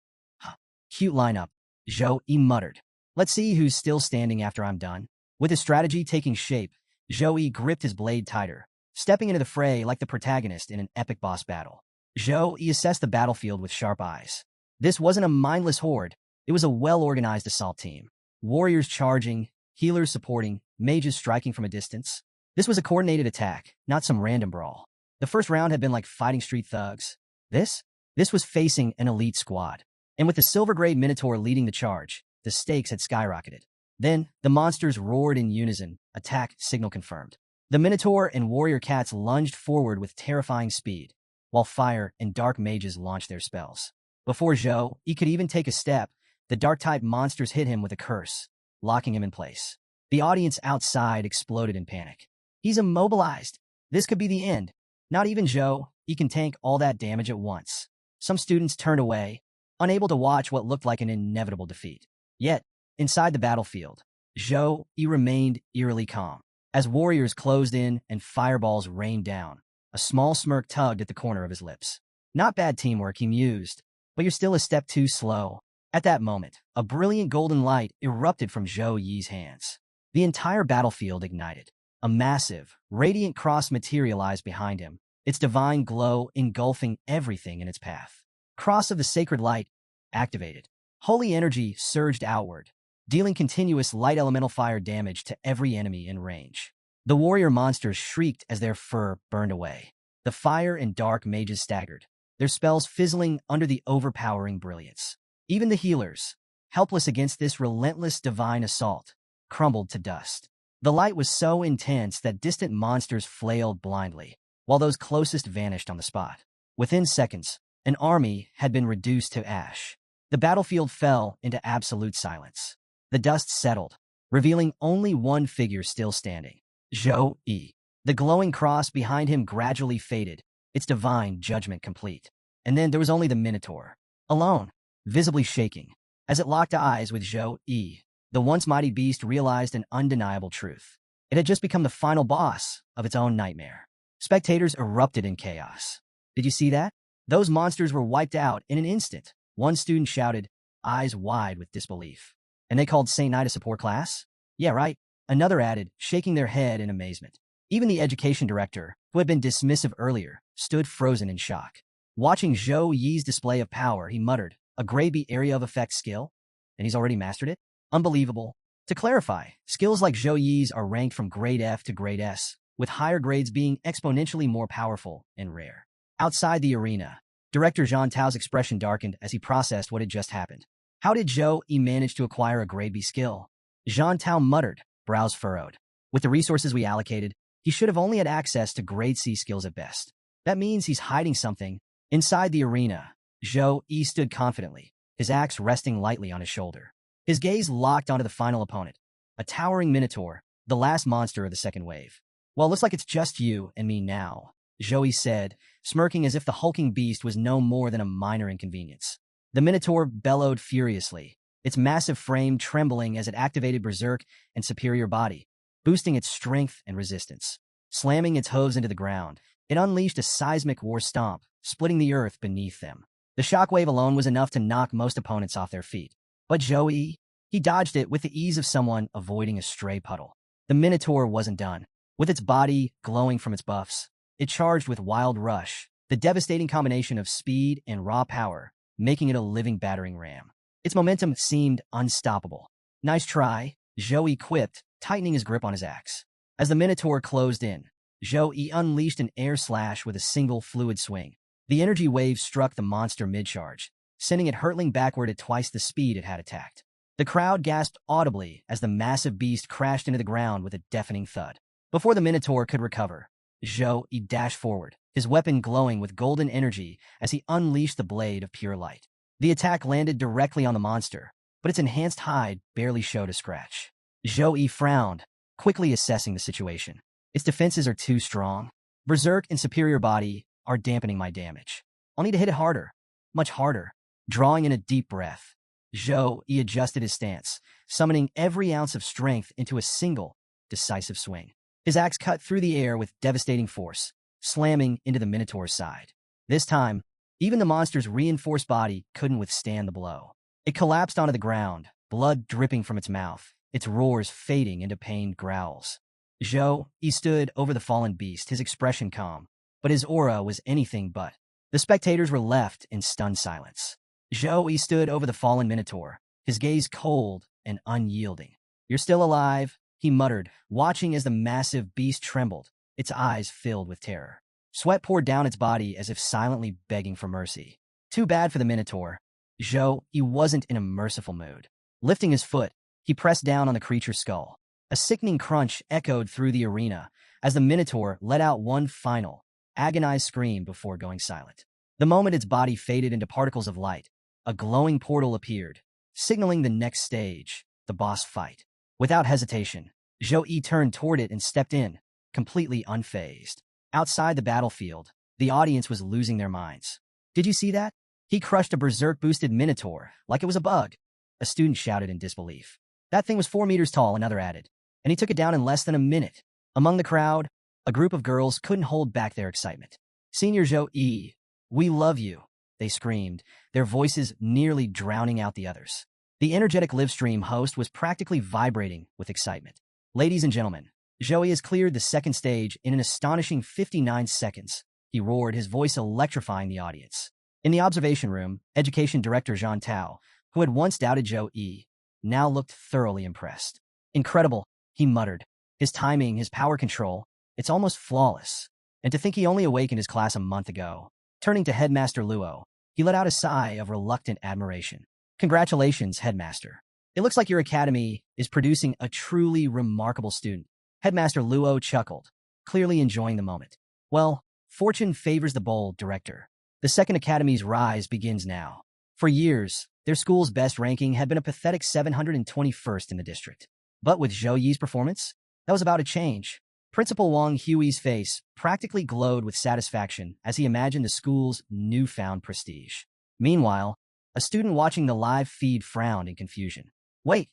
Cute lineup, Zhou Yi muttered. Let's see who's still standing after I'm done. With his strategy taking shape, Zhou Yi gripped his blade tighter, stepping into the fray like the protagonist in an epic boss battle. Zhou Yi assessed the battlefield with sharp eyes. This wasn't a mindless horde, it was a well-organized assault team. Warriors charging, healers supporting, mages striking from a distance. This was a coordinated attack, not some random brawl. The first round had been like fighting street thugs. This was facing an elite squad. And with the silver-grade Minotaur leading the charge, the stakes had skyrocketed. Then, the monsters roared in unison, attack signal confirmed. The Minotaur and warrior cats lunged forward with terrifying speed, while fire and dark mages launched their spells. Before Zhou Yi could even take a step, the dark-type monsters hit him with a curse, locking him in place. The audience outside exploded in panic. He's immobilized. This could be the end. Not even Zhou Yi can tank all that damage at once. Some students turned away, unable to watch what looked like an inevitable defeat. Yet, inside the battlefield, Zhou Yi remained eerily calm. As warriors closed in and fireballs rained down, a small smirk tugged at the corner of his lips. Not bad teamwork, he mused, but you're still a step too slow. At that moment, a brilliant golden light erupted from Zhou Yi's hands. The entire battlefield ignited. A massive, radiant cross materialized behind him, its divine glow engulfing everything in its path. Cross of the Sacred Light activated. Holy energy surged outward, dealing continuous light elemental fire damage to every enemy in range. The warrior monsters shrieked as their fur burned away. The fire and dark mages staggered, their spells fizzling under the overpowering brilliance. Even the healers, helpless against this relentless divine assault, crumbled to dust. The light was so intense that distant monsters flailed blindly, while those closest vanished on the spot. Within seconds, an army had been reduced to ash. The battlefield fell into absolute silence. The dust settled, revealing only one figure still standing. Zhou Yi. The glowing cross behind him gradually faded, its divine judgment complete. And then there was only the Minotaur, alone, visibly shaking. As it locked eyes with Zhou Yi, the once mighty beast realized an undeniable truth. It had just become the final boss of its own nightmare. Spectators erupted in chaos. Did you see that? Those monsters were wiped out in an instant. One student shouted, eyes wide with disbelief. And they called Saint Knight a support class? Yeah, right. Another added, shaking their head in amazement. Even the education director, who had been dismissive earlier, stood frozen in shock. Watching Zhou Yi's display of power, he muttered, a grade B area of effect skill? And he's already mastered it? Unbelievable. To clarify, skills like Zhou Yi's are ranked from grade F to grade S, with higher grades being exponentially more powerful and rare. Outside the arena, Director Jean Tao's expression darkened as he processed what had just happened. How did Zhou Yi manage to acquire a grade B skill? Jean Tao muttered, brows furrowed. With the resources we allocated, he should have only had access to grade C skills at best. That means he's hiding something. Inside the arena, Zhou Yi stood confidently, his axe resting lightly on his shoulder. His gaze locked onto the final opponent, a towering minotaur, the last monster of the second wave. "Well, looks like it's just you and me now," Joey said, smirking as if the hulking beast was no more than a minor inconvenience. The minotaur bellowed furiously, its massive frame trembling as it activated Berserk and Superior Body, boosting its strength and resistance. Slamming its hooves into the ground, it unleashed a seismic war stomp, splitting the earth beneath them. The shockwave alone was enough to knock most opponents off their feet. But Joey, he dodged it with the ease of someone avoiding a stray puddle. The minotaur wasn't done. With its body glowing from its buffs, it charged with wild rush, the devastating combination of speed and raw power, making it a living battering ram. Its momentum seemed unstoppable. "Nice try," Joey quipped, tightening his grip on his axe. As the minotaur closed in, Joey unleashed an air slash with a single fluid swing. The energy wave struck the monster mid-charge, sending it hurtling backward at twice the speed it had attacked. The crowd gasped audibly as the massive beast crashed into the ground with a deafening thud. Before the minotaur could recover, Joey dashed forward, his weapon glowing with golden energy as he unleashed the blade of pure light. The attack landed directly on the monster, but its enhanced hide barely showed a scratch. Joey frowned, quickly assessing the situation. Its defenses are too strong. Berserk and Superior Body are dampening my damage. I'll need to hit it harder, much harder. Drawing in a deep breath, Joey adjusted his stance, summoning every ounce of strength into a single, decisive swing. His axe cut through the air with devastating force, slamming into the minotaur's side. This time, even the monster's reinforced body couldn't withstand the blow. It collapsed onto the ground, blood dripping from its mouth, its roars fading into pained growls. Joey stood over the fallen beast, his expression calm, but his aura was anything but. The spectators were left in stunned silence. Joey stood over the fallen minotaur, his gaze cold and unyielding. "You're still alive," he muttered, watching as the massive beast trembled, its eyes filled with terror. Sweat poured down its body as if silently begging for mercy. Too bad for the minotaur. Joey wasn't in a merciful mood. Lifting his foot, he pressed down on the creature's skull. A sickening crunch echoed through the arena as the minotaur let out one final, agonized scream before going silent. The moment its body faded into particles of light, a glowing portal appeared, signaling the next stage, the boss fight. Without hesitation, Joey turned toward it and stepped in, completely unfazed. Outside the battlefield, the audience was losing their minds. "Did you see that? He crushed a berserk-boosted minotaur like it was a bug," a student shouted in disbelief. "That thing was 4 meters tall," another added, "and he took it down in less than a minute." Among the crowd, a group of girls couldn't hold back their excitement. "Senior Joey, we love you," they screamed, their voices nearly drowning out the others. The energetic livestream host was practically vibrating with excitement. "Ladies and gentlemen, Joey has cleared the second stage in an astonishing 59 seconds," he roared, his voice electrifying the audience. In the observation room, Education Director Jean Tao, who had once doubted Joey, now looked thoroughly impressed. "Incredible," he muttered. "His timing, his power control, it's almost flawless. And to think he only awakened his class a month ago." Turning to Headmaster Luo, he let out a sigh of reluctant admiration. "Congratulations, Headmaster. It looks like your academy is producing a truly remarkable student." Headmaster Luo chuckled, clearly enjoying the moment. "Well, fortune favors the bold, Director. The second academy's rise begins now." For years, their school's best ranking had been a pathetic 721st in the district. But with Zhou Yi's performance, that was about to change. Principal Wang Hui's face practically glowed with satisfaction as he imagined the school's newfound prestige. Meanwhile, a student watching the live feed frowned in confusion. "Wait,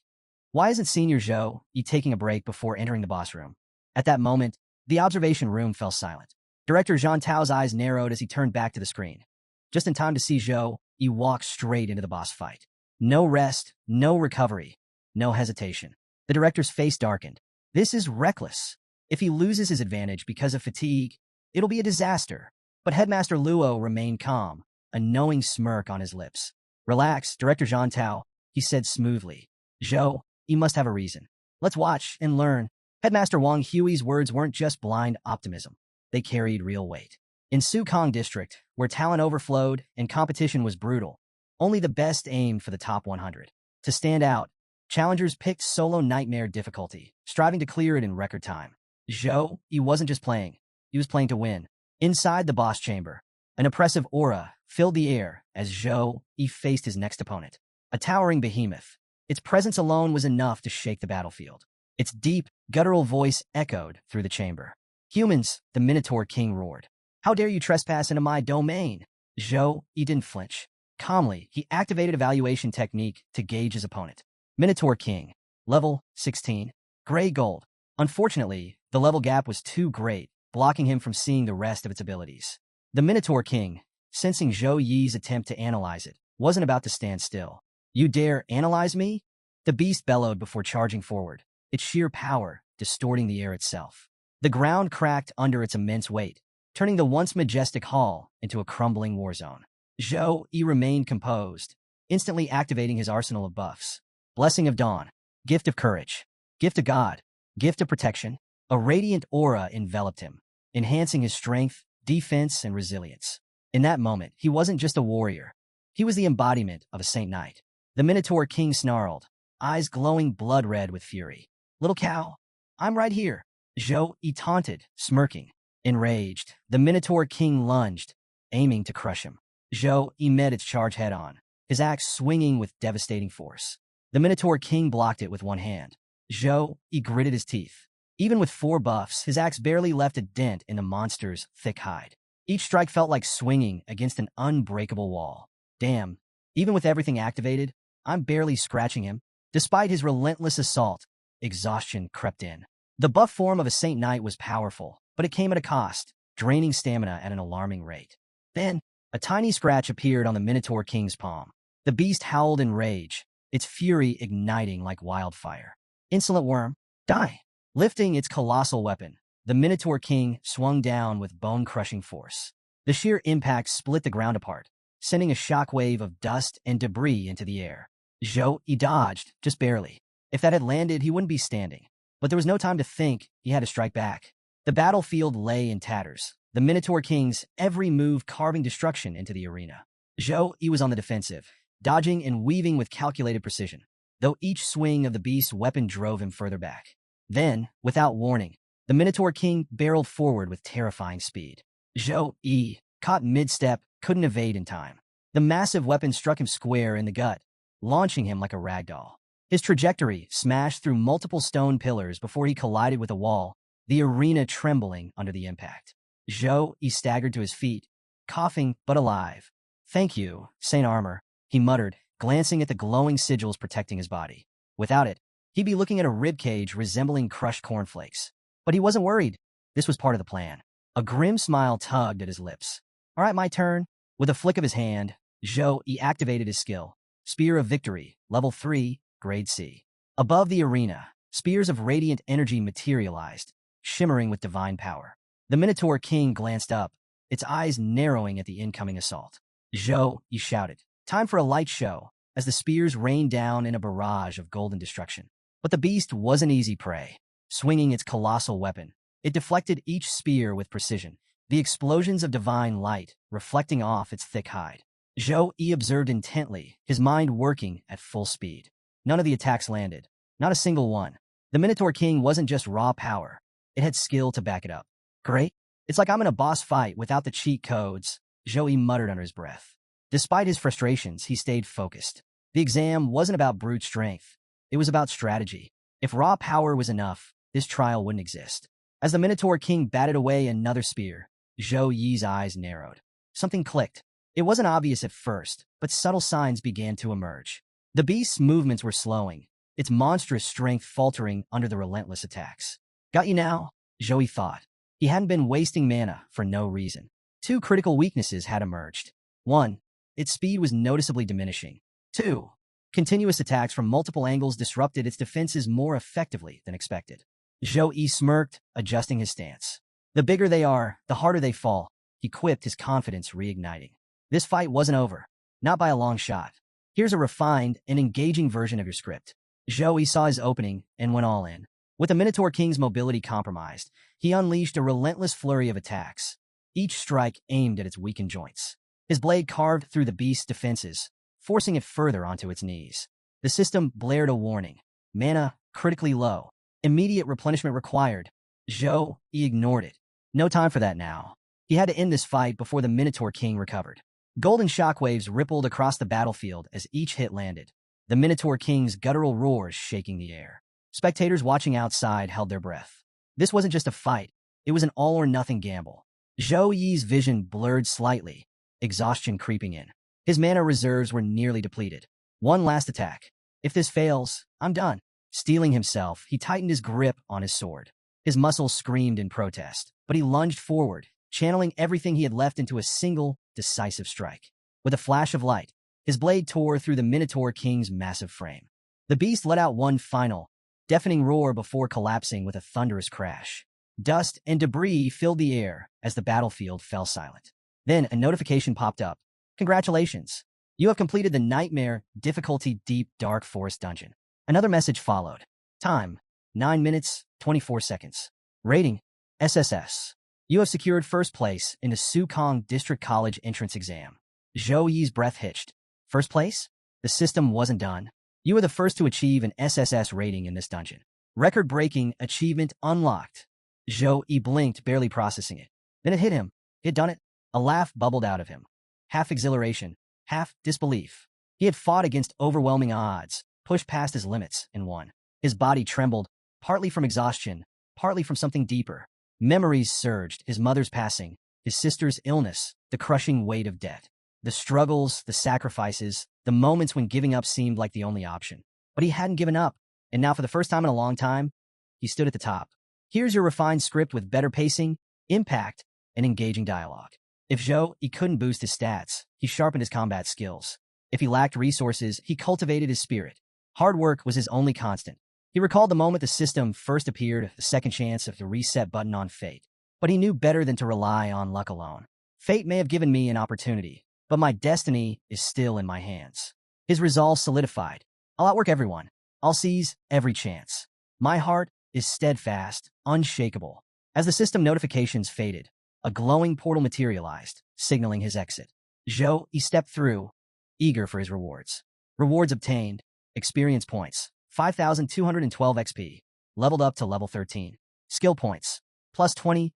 why isn't Senior Zhou Yi taking a break before entering the boss room?" At that moment, the observation room fell silent. Director Jean Tao's eyes narrowed as he turned back to the screen. Just in time to see Zhou Yi walk straight into the boss fight. No rest, no recovery, no hesitation. The director's face darkened. This is reckless. If he loses his advantage because of fatigue, it'll be a disaster. But Headmaster Luo remained calm, a knowing smirk on his lips. "Relax, Director Jean Tao," he said smoothly. "Zhou, you must have a reason. Let's watch and learn." Headmaster Wang Hui's words weren't just blind optimism. They carried real weight. In Sukong District, where talent overflowed and competition was brutal, only the best aimed for the top 100. To stand out, challengers picked solo nightmare difficulty, striving to clear it in record time. Zhou, he wasn't just playing. He was playing to win. Inside the boss chamber, an oppressive aura filled the air as Zhou, he faced his next opponent. A towering behemoth. Its presence alone was enough to shake the battlefield. Its deep, guttural voice echoed through the chamber. "Humans," the Minotaur King roared. "How dare you trespass into my domain?" Zhou Yi didn't flinch. Calmly, he activated evaluation technique to gauge his opponent. Minotaur King, level 16, gray gold. Unfortunately, the level gap was too great, blocking him from seeing the rest of its abilities. The Minotaur King, sensing Zhou Yi's attempt to analyze it, wasn't about to stand still. "You dare analyze me?" The beast bellowed before charging forward, its sheer power distorting the air itself. The ground cracked under its immense weight, turning the once majestic hall into a crumbling war zone. Zhou Yi remained composed, instantly activating his arsenal of buffs. Blessing of Dawn, Gift of Courage, Gift of God, Gift of Protection. A radiant aura enveloped him, enhancing his strength, defense, and resilience. In that moment, he wasn't just a warrior. He was the embodiment of a Saint Knight. The Minotaur King snarled, eyes glowing blood red with fury. "Little cow, I'm right here." Zhou Yi taunted, smirking. Enraged, the Minotaur King lunged, aiming to crush him. Zhou Yi met its charge head-on, his axe swinging with devastating force. The Minotaur King blocked it with one hand. Zhou Yi gritted his teeth. Even with 4 buffs, his axe barely left a dent in the monster's thick hide. Each strike felt like swinging against an unbreakable wall. Damn, even with everything activated, I'm barely scratching him. Despite his relentless assault, exhaustion crept in. The buff form of a Saint Knight was powerful, but it came at a cost, draining stamina at an alarming rate. Then, a tiny scratch appeared on the Minotaur King's palm. The beast howled in rage, its fury igniting like wildfire. "Insolent worm, die!" Lifting its colossal weapon, the Minotaur King swung down with bone-crushing force. The sheer impact split the ground apart, sending a shockwave of dust and debris into the air. Zhou Yi dodged, just barely. If that had landed, he wouldn't be standing. But there was no time to think, he had to strike back. The battlefield lay in tatters, the Minotaur King's every move carving destruction into the arena. Zhou Yi was on the defensive, dodging and weaving with calculated precision, though each swing of the beast's weapon drove him further back. Then, without warning, the Minotaur King barreled forward with terrifying speed. Zhou Yi, caught mid-step, couldn't evade in time. The massive weapon struck him square in the gut, launching him like a ragdoll. His trajectory smashed through multiple stone pillars before he collided with a wall, the arena trembling under the impact. Zhou Yi staggered to his feet, coughing but alive. "Thank you, Saint Armor," he muttered, glancing at the glowing sigils protecting his body. Without it, he'd be looking at a ribcage resembling crushed cornflakes. But he wasn't worried. This was part of the plan. A grim smile tugged at his lips. "All right, my turn." With a flick of his hand, Zhou Yi activated his skill. Spear of Victory, level 3, grade C. Above the arena, spears of radiant energy materialized, shimmering with divine power. The Minotaur King glanced up, its eyes narrowing at the incoming assault. Zhou Yi shouted, "Time for a light show," as the spears rained down in a barrage of golden destruction. But the beast wasn't easy prey. Swinging its colossal weapon, it deflected each spear with precision, the explosions of divine light reflecting off its thick hide. Zhou Yi observed intently, his mind working at full speed. None of the attacks landed, not a single one. The Minotaur King wasn't just raw power, it had skill to back it up. "Great. It's like I'm in a boss fight without the cheat codes," Zhou Yi muttered under his breath. Despite his frustrations, he stayed focused. The exam wasn't about brute strength. It was about strategy. If raw power was enough, this trial wouldn't exist. As the Minotaur King batted away another spear, Zhou Yi's eyes narrowed. Something clicked. It wasn't obvious at first, but subtle signs began to emerge. The beast's movements were slowing, its monstrous strength faltering under the relentless attacks. "Got you now," Zhou Yi thought. He hadn't been wasting mana for no reason. 2 critical weaknesses had emerged. 1. Its speed was noticeably diminishing. 2. Continuous attacks from multiple angles disrupted its defenses more effectively than expected. Zhou Yi smirked, adjusting his stance. "The bigger they are, the harder they fall," he quipped, his confidence reigniting. This fight wasn't over, not by a long shot. "Here's a refined and engaging version of your script." Zhou Yi saw his opening and went all in. With the Minotaur King's mobility compromised, he unleashed a relentless flurry of attacks, each strike aimed at its weakened joints. His blade carved through the beast's defenses, forcing it further onto its knees. The system blared a warning. Mana, critically low. Immediate replenishment required. Zhou Yi ignored it. No time for that now. He had to end this fight before the Minotaur King recovered. Golden shockwaves rippled across the battlefield as each hit landed, the Minotaur King's guttural roars shaking the air. Spectators watching outside held their breath. This wasn't just a fight. It was an all-or-nothing gamble. Zhou Yi's vision blurred slightly, exhaustion creeping in. His mana reserves were nearly depleted. One last attack. If this fails, I'm done. Steeling himself, he tightened his grip on his sword. His muscles screamed in protest, but he lunged forward, channeling everything he had left into a single, decisive strike. With a flash of light, his blade tore through the Minotaur King's massive frame. The beast let out one final, deafening roar before collapsing with a thunderous crash. Dust and debris filled the air as the battlefield fell silent. Then a notification popped up. Congratulations! You have completed the Nightmare Difficulty Deep Dark Forest Dungeon. Another message followed. Time, 9 minutes, 24 seconds. Rating, SSS. You have secured first place in the Sukong District College entrance exam. Zhou Yi's breath hitched. First place? The system wasn't done. You were the first to achieve an SSS rating in this dungeon. Record-breaking achievement unlocked. Zhou Yi blinked, barely processing it. Then it hit him. He had done it. A laugh bubbled out of him. Half exhilaration, half disbelief. He had fought against overwhelming odds, pushed past his limits, and won. His body trembled, partly from exhaustion, partly from something deeper. Memories surged, his mother's passing, his sister's illness, the crushing weight of debt. The struggles, the sacrifices, the moments when giving up seemed like the only option. But he hadn't given up, and now for the first time in a long time, he stood at the top. Here's your refined script with better pacing, impact, and engaging dialogue. If Zhou Yi couldn't boost his stats, he sharpened his combat skills. If he lacked resources, he cultivated his spirit. Hard work was his only constant. He recalled the moment the system first appeared, the second chance of the reset button on fate. But he knew better than to rely on luck alone. Fate may have given me an opportunity, but my destiny is still in my hands. His resolve solidified. I'll outwork everyone. I'll seize every chance. My heart is steadfast, unshakable. As the system notifications faded, a glowing portal materialized, signaling his exit. Zhou Yi stepped through, eager for his rewards. Rewards obtained, experience points, 5,212 XP, leveled up to level 13. Skill points, plus 20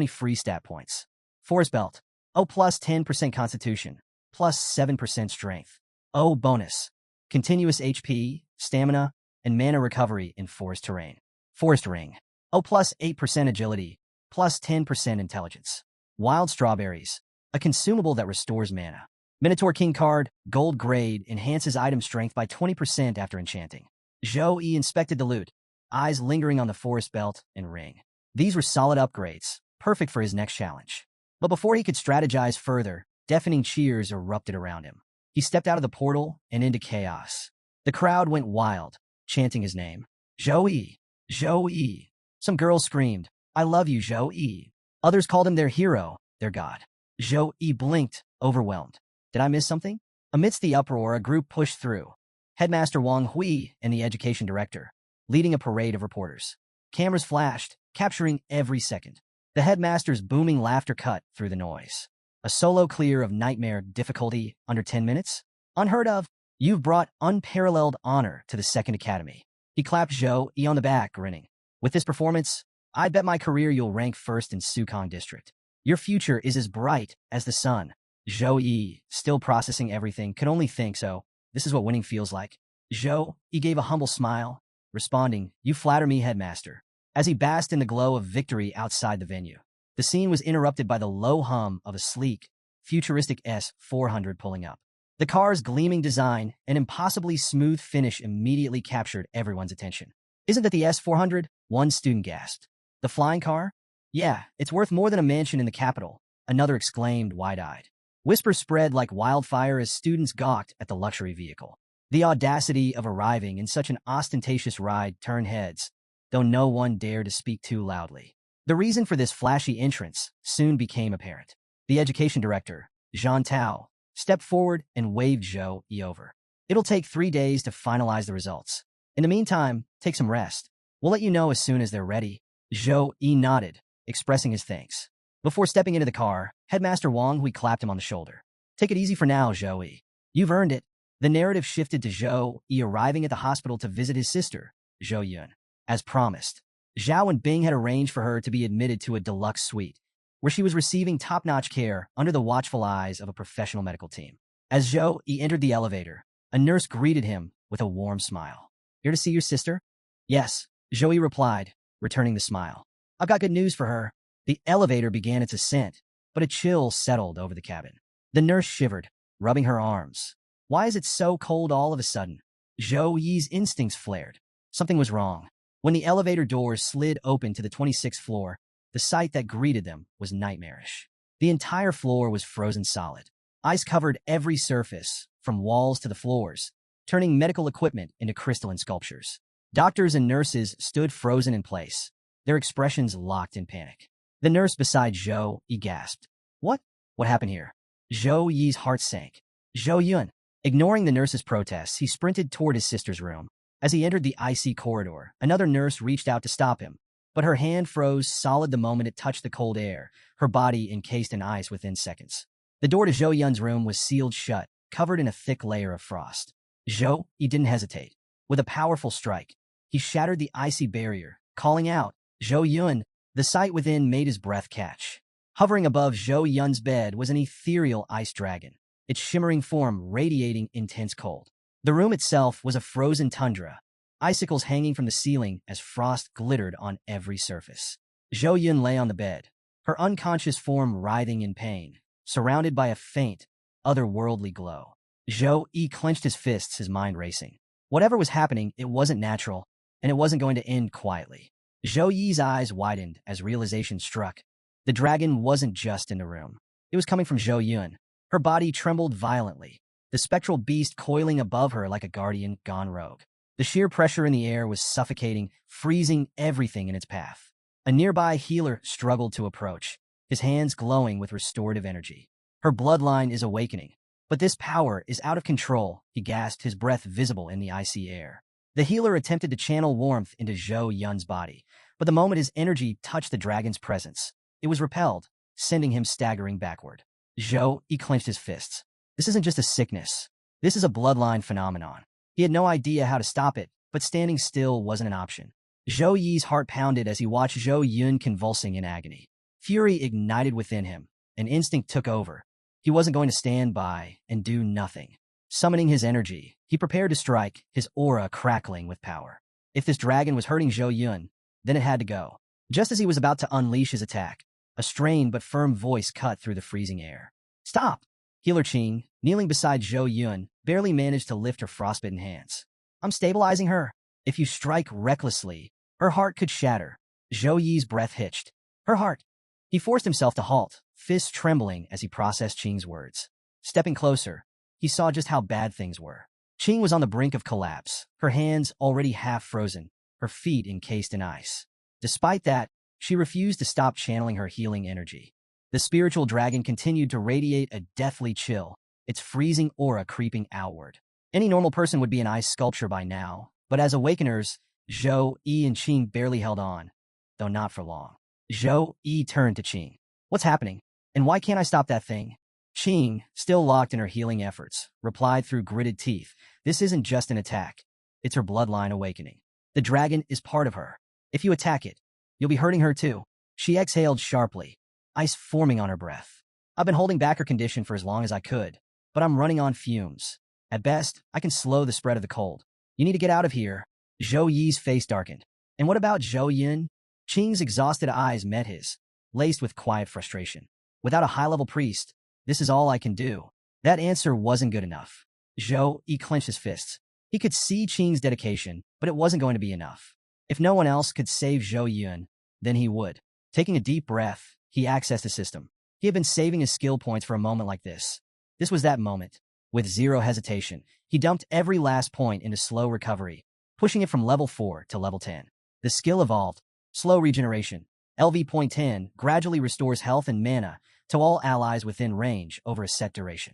free stat points. Force belt, plus 10% constitution, plus 7% strength. Bonus, continuous HP, stamina, and mana recovery in forest terrain. Forest ring, plus 8% agility, plus 10% intelligence. Wild strawberries, a consumable that restores mana. Minotaur King card, gold grade, enhances item strength by 20% after enchanting. Zhou Yi inspected the loot, eyes lingering on the forest belt and ring. These were solid upgrades, perfect for his next challenge. But before he could strategize further, deafening cheers erupted around him. He stepped out of the portal and into chaos. The crowd went wild, chanting his name. Zhou Yi! Zhou Yi! Some girls screamed, I love you, Zhou Yi. Others called him their hero, their god. Zhou Yi blinked, overwhelmed. Did I miss something? Amidst the uproar, a group pushed through. Headmaster Wang Hui and the education director, leading a parade of reporters. Cameras flashed, capturing every second. The headmaster's booming laughter cut through the noise. A solo clear of Nightmare Difficulty under 10 minutes? Unheard of. You've brought unparalleled honor to the Second Academy. He clapped Zhou Yi on the back, grinning. With this performance, I bet my career you'll rank first in Sukong District. Your future is as bright as the sun. Zhou Yi, still processing everything, could only think so. This is what winning feels like. Zhou Yi gave a humble smile, responding, You flatter me, headmaster. As he basked in the glow of victory outside the venue, the scene was interrupted by the low hum of a sleek, futuristic S400 pulling up. The car's gleaming design and impossibly smooth finish immediately captured everyone's attention. Isn't that the S400? One student gasped. The flying car? Yeah, it's worth more than a mansion in the capital, another exclaimed wide-eyed. Whispers spread like wildfire as students gawked at the luxury vehicle. The audacity of arriving in such an ostentatious ride turned heads, though no one dared to speak too loudly. The reason for this flashy entrance soon became apparent. The education director, Zhang Tao, stepped forward and waved Zhou Yi over. It'll take 3 days to finalize the results. In the meantime, take some rest. We'll let you know as soon as they're ready. Zhou Yi nodded, expressing his thanks. Before stepping into the car, Headmaster Wang Hui clapped him on the shoulder. Take it easy for now, Zhou Yi. You've earned it. The narrative shifted to Zhou Yi arriving at the hospital to visit his sister, Zhou Yun. As promised, Zhao and Bing had arranged for her to be admitted to a deluxe suite, where she was receiving top-notch care under the watchful eyes of a professional medical team. As Zhou Yi entered the elevator, a nurse greeted him with a warm smile. Here to see your sister? Yes, Joey replied, returning the smile. I've got good news for her. The elevator began its ascent, but a chill settled over the cabin. The nurse shivered, rubbing her arms. Why is it so cold all of a sudden? Zhou Yi's instincts flared. Something was wrong. When the elevator doors slid open to the 26th floor, the sight that greeted them was nightmarish. The entire floor was frozen solid. Ice covered every surface, from walls to the floors, turning medical equipment into crystalline sculptures. Doctors and nurses stood frozen in place, their expressions locked in panic. The nurse beside Zhou Yi gasped. What? What happened here? Zhou Yi's heart sank. Zhou Yun. Ignoring the nurse's protests, he sprinted toward his sister's room. As he entered the icy corridor, another nurse reached out to stop him, but her hand froze solid the moment it touched the cold air, her body encased in ice within seconds. The door to Zhou Yun's room was sealed shut, covered in a thick layer of frost. Zhou Yi didn't hesitate. With a powerful strike, he shattered the icy barrier, calling out, Zhou Yun. The sight within made his breath catch. Hovering above Zhou Yun's bed was an ethereal ice dragon, its shimmering form radiating intense cold. The room itself was a frozen tundra, icicles hanging from the ceiling as frost glittered on every surface. Zhou Yun lay on the bed, her unconscious form writhing in pain, surrounded by a faint, otherworldly glow. Zhou Yi clenched his fists, his mind racing. Whatever was happening, it wasn't natural, and it wasn't going to end quietly. Zhou Yi's eyes widened as realization struck. The dragon wasn't just in the room. It was coming from Zhou Yun. Her body trembled violently, the spectral beast coiling above her like a guardian gone rogue. The sheer pressure in the air was suffocating, freezing everything in its path. A nearby healer struggled to approach, his hands glowing with restorative energy. Her bloodline is awakening. But this power is out of control, he gasped, his breath visible in the icy air. The healer attempted to channel warmth into Zhou Yun's body, but the moment his energy touched the dragon's presence, it was repelled, sending him staggering backward. Zhou Yi clenched his fists. This isn't just a sickness. This is a bloodline phenomenon. He had no idea how to stop it, but standing still wasn't an option. Zhou Yi's heart pounded as he watched Zhou Yun convulsing in agony. Fury ignited within him. An instinct took over. He wasn't going to stand by and do nothing. Summoning his energy, he prepared to strike, his aura crackling with power. If this dragon was hurting Zhou Yun, then it had to go. Just as he was about to unleash his attack, a strained but firm voice cut through the freezing air. Stop! Healer Ching, kneeling beside Zhou Yun, barely managed to lift her frostbitten hands. I'm stabilizing her. If you strike recklessly, her heart could shatter. Zhou Yi's breath hitched. Her heart. He forced himself to halt, fists trembling as he processed Ching's words. Stepping closer, he saw just how bad things were. Ching was on the brink of collapse, her hands already half frozen, her feet encased in ice. Despite that, she refused to stop channeling her healing energy. The spiritual dragon continued to radiate a deathly chill, its freezing aura creeping outward. Any normal person would be an ice sculpture by now, but as awakeners, Zhou Yi and Ching barely held on, though not for long. Zhou Yi turned to Ching. What's happening? And why can't I stop that thing? Ching, still locked in her healing efforts, replied through gritted teeth. This isn't just an attack. It's her bloodline awakening. The dragon is part of her. If you attack it, you'll be hurting her too. She exhaled sharply, ice forming on her breath. I've been holding back her condition for as long as I could, but I'm running on fumes. At best, I can slow the spread of the cold. You need to get out of here. Zhou Yi's face darkened. And what about Zhou Yun? Ching's exhausted eyes met his, laced with quiet frustration. Without a high-level priest, this is all I can do. That answer wasn't good enough. Zhou Yi clenched his fists. He could see Ching's dedication, but it wasn't going to be enough. If no one else could save Zhou Yun, then he would. Taking a deep breath, he accessed the system. He had been saving his skill points for a moment like this. This was that moment. With zero hesitation, he dumped every last point into slow recovery, pushing it from level 4 to level 10. The skill evolved. Slow regeneration. LV.10 gradually restores health and mana to all allies within range over a set duration.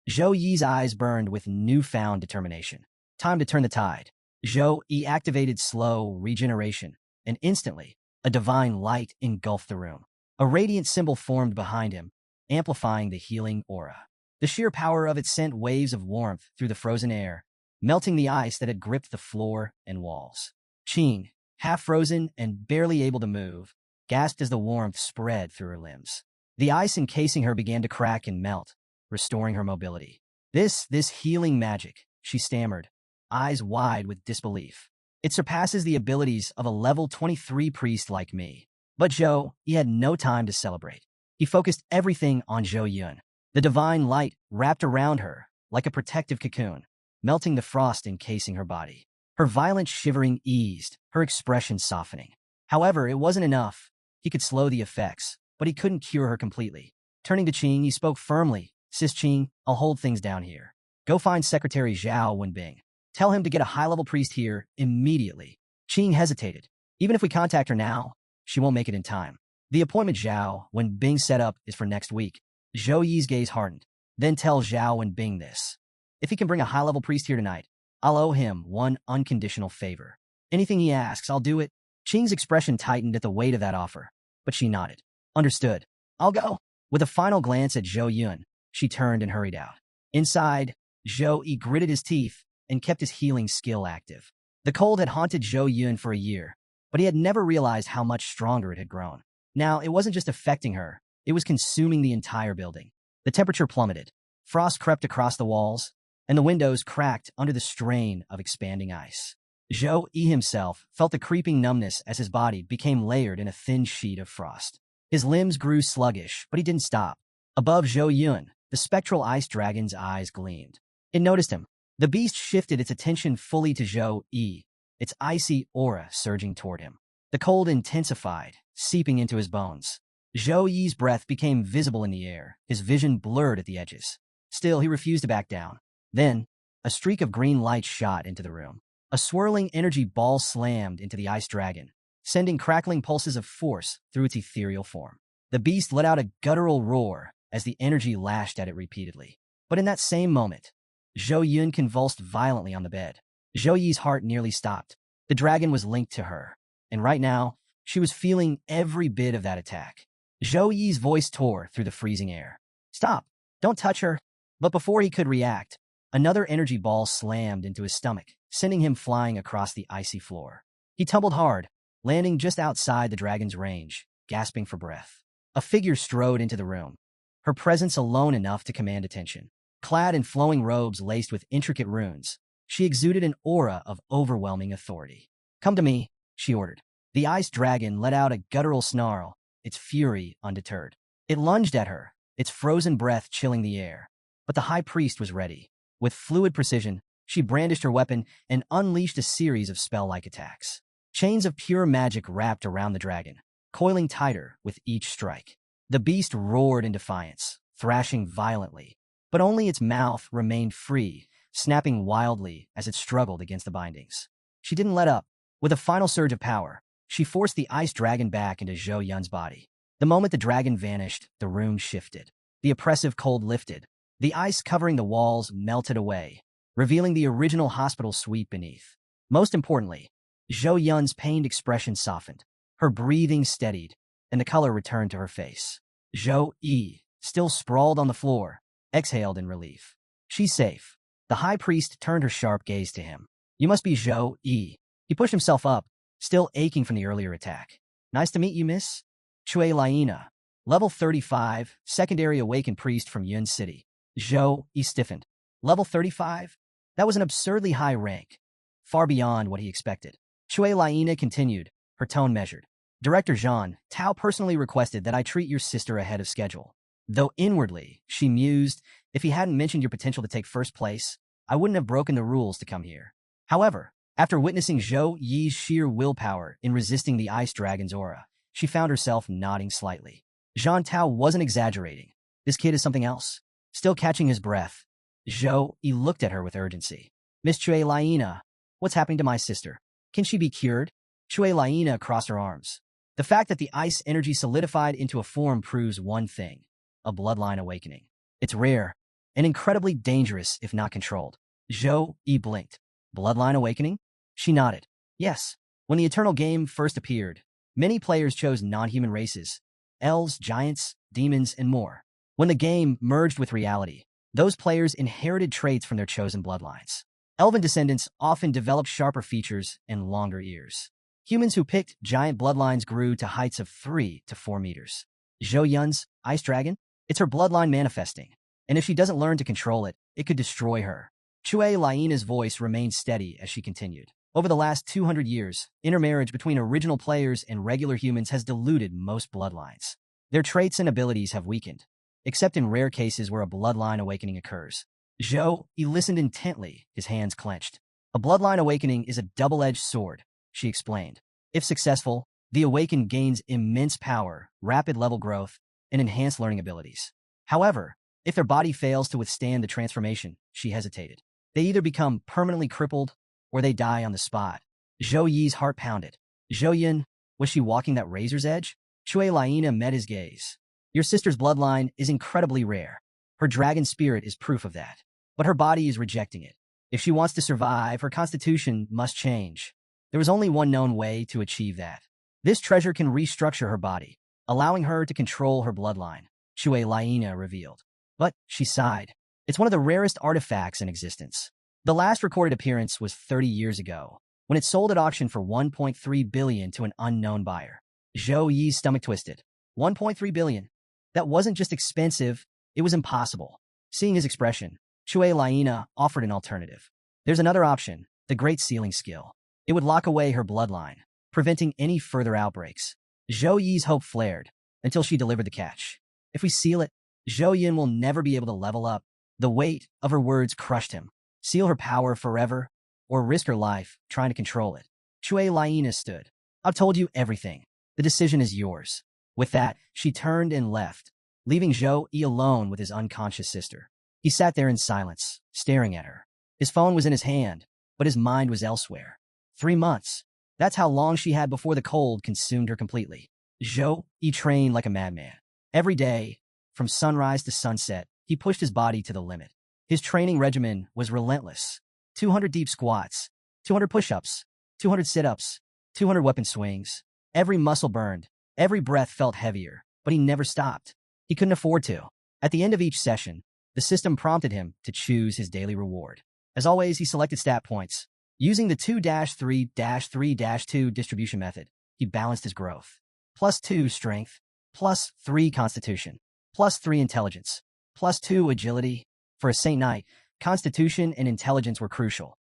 Zhou Yi's eyes burned with newfound determination. Time to turn the tide. Zhou Yi activated slow regeneration, and instantly, a divine light engulfed the room. A radiant symbol formed behind him, amplifying the healing aura. The sheer power of it sent waves of warmth through the frozen air, melting the ice that had gripped the floor and walls. Ching, half frozen and barely able to move, gasped as the warmth spread through her limbs. The ice encasing her began to crack and melt, restoring her mobility. This healing magic, she stammered, eyes wide with disbelief. It surpasses the abilities of a level 23 priest like me. But Zhou, he had no time to celebrate. He focused everything on Zhou Yun. The divine light wrapped around her like a protective cocoon, melting the frost encasing her body. Her violent shivering eased, her expression softening. However, it wasn't enough. He could slow the effects, but he couldn't cure her completely. Turning to Ching, he spoke firmly. Sis Ching, I'll hold things down here. Go find Secretary Zhao Wenbing. Tell him to get a high-level priest here immediately. Ching hesitated. Even if we contact her now, she won't make it in time. The appointment Zhao Wenbing set up is for next week. Zhou Yi's gaze hardened. Then tell Zhao Wenbing this. If he can bring a high-level priest here tonight, I'll owe him one unconditional favor. Anything he asks, I'll do it. Ching's expression tightened at the weight of that offer, but she nodded. Understood. I'll go. With a final glance at Zhou Yun, she turned and hurried out. Inside, Zhou Yi gritted his teeth and kept his healing skill active. The cold had haunted Zhou Yun for a year, but he had never realized how much stronger it had grown. Now, it wasn't just affecting her, it was consuming the entire building. The temperature plummeted. Frost crept across the walls, and the windows cracked under the strain of expanding ice. Zhou Yi himself felt the creeping numbness as his body became layered in a thin sheet of frost. His limbs grew sluggish, but he didn't stop. Above Zhou Yun, the spectral ice dragon's eyes gleamed. It noticed him. The beast shifted its attention fully to Zhou Yi, its icy aura surging toward him. The cold intensified, seeping into his bones. Zhou Yi's breath became visible in the air, his vision blurred at the edges. Still, he refused to back down. Then, a streak of green light shot into the room. A swirling energy ball slammed into the ice dragon, sending crackling pulses of force through its ethereal form. The beast let out a guttural roar as the energy lashed at it repeatedly. But in that same moment, Zhou Yun convulsed violently on the bed. Zhou Yi's heart nearly stopped. The dragon was linked to her, and right now, she was feeling every bit of that attack. Zhou Yi's voice tore through the freezing air. Stop! Don't touch her! But before he could react, another energy ball slammed into his stomach, sending him flying across the icy floor. He tumbled hard, landing just outside the dragon's range, gasping for breath. A figure strode into the room, her presence alone enough to command attention. Clad in flowing robes laced with intricate runes, she exuded an aura of overwhelming authority. Come to me, she ordered. The ice dragon let out a guttural snarl, its fury undeterred. It lunged at her, its frozen breath chilling the air. But the high priest was ready. With fluid precision, she brandished her weapon and unleashed a series of spell-like attacks. Chains of pure magic wrapped around the dragon, coiling tighter with each strike. The beast roared in defiance, thrashing violently, but only its mouth remained free, snapping wildly as it struggled against the bindings. She didn't let up. With a final surge of power, she forced the ice dragon back into Zhou Yun's body. The moment the dragon vanished, the room shifted. The oppressive cold lifted. The ice covering the walls melted away, revealing the original hospital suite beneath. Most importantly, Zhou Yun's pained expression softened. Her breathing steadied, and the color returned to her face. Zhou Yi, still sprawled on the floor, exhaled in relief. She's safe. The high priest turned her sharp gaze to him. You must be Zhou Yi. He pushed himself up, still aching from the earlier attack. Nice to meet you, miss. Chui Laina, level 35, secondary awakened priest from Yun City. Zhou Yi stiffened. Level 35? That was an absurdly high rank, far beyond what he expected. Chui Laina continued, her tone measured. Director Jean, Tao personally requested that I treat your sister ahead of schedule. Though inwardly, she mused, if he hadn't mentioned your potential to take first place, I wouldn't have broken the rules to come here. However, after witnessing Zhou Yi's sheer willpower in resisting the ice dragon's aura, she found herself nodding slightly. Jean Tao wasn't exaggerating. This kid is something else. Still catching his breath, Zhou Yi looked at her with urgency. Miss Chui Laina, what's happening to my sister? Can she be cured? Chui Laina crossed her arms. The fact that the ice energy solidified into a form proves one thing, a bloodline awakening. It's rare and incredibly dangerous if not controlled. Zhou Yi blinked. Bloodline awakening? She nodded. Yes. When the Eternal Game first appeared, many players chose non-human races, elves, giants, demons, and more. When the game merged with reality, those players inherited traits from their chosen bloodlines. Elven descendants often developed sharper features and longer ears. Humans who picked giant bloodlines grew to heights of 3 to 4 meters. Zhou Yun's ice dragon? It's her bloodline manifesting, and if she doesn't learn to control it, it could destroy her. Chui Laina's voice remained steady as she continued. Over the last 200 years, intermarriage between original players and regular humans has diluted most bloodlines. Their traits and abilities have weakened, except in rare cases where a bloodline awakening occurs. He listened intently, his hands clenched. A bloodline awakening is a double-edged sword, she explained. If successful, the awakened gains immense power, rapid level growth, and enhanced learning abilities. However, if their body fails to withstand the transformation, she hesitated. They either become permanently crippled or they die on the spot. Zhou Yi's heart pounded. Zhou Yin, was she walking that razor's edge? Shui Laina met his gaze. Your sister's bloodline is incredibly rare. Her dragon spirit is proof of that. But her body is rejecting it. If she wants to survive, her constitution must change. There is only one known way to achieve that. This treasure can restructure her body, allowing her to control her bloodline, Shui Laina revealed. But, she sighed, it's one of the rarest artifacts in existence. The last recorded appearance was 30 years ago, when it sold at auction for $1.3 billion to an unknown buyer. Zhou Yi's stomach twisted. $1.3 billion. That wasn't just expensive, it was impossible. Seeing his expression, Shui Laina offered an alternative. There's another option, the Great Sealing skill. It would lock away her bloodline, preventing any further outbreaks. Zhou Yi's hope flared, until she delivered the catch. If we seal it, Zhou Yin will never be able to level up. The weight of her words crushed him. Seal her power forever, or risk her life trying to control it. Shui Laina stood. I've told you everything. The decision is yours. With that, she turned and left, leaving Zhou Yi alone with his unconscious sister. He sat there in silence, staring at her. His phone was in his hand, but his mind was elsewhere. 3 months. That's how long she had before the cold consumed her completely. Zhou Yi trained like a madman. Every day, from sunrise to sunset, he pushed his body to the limit. His training regimen was relentless. 200 deep squats, 200 push-ups, 200 sit-ups, 200 weapon swings. Every muscle burned, every breath felt heavier, but he never stopped. He couldn't afford to. At the end of each session, the system prompted him to choose his daily reward. As always, he selected stat points. Using the 2-3-3-2 distribution method, he balanced his growth. +2 strength, +3 constitution, +3 intelligence, +2 agility. For a Saint Knight, constitution and intelligence were crucial.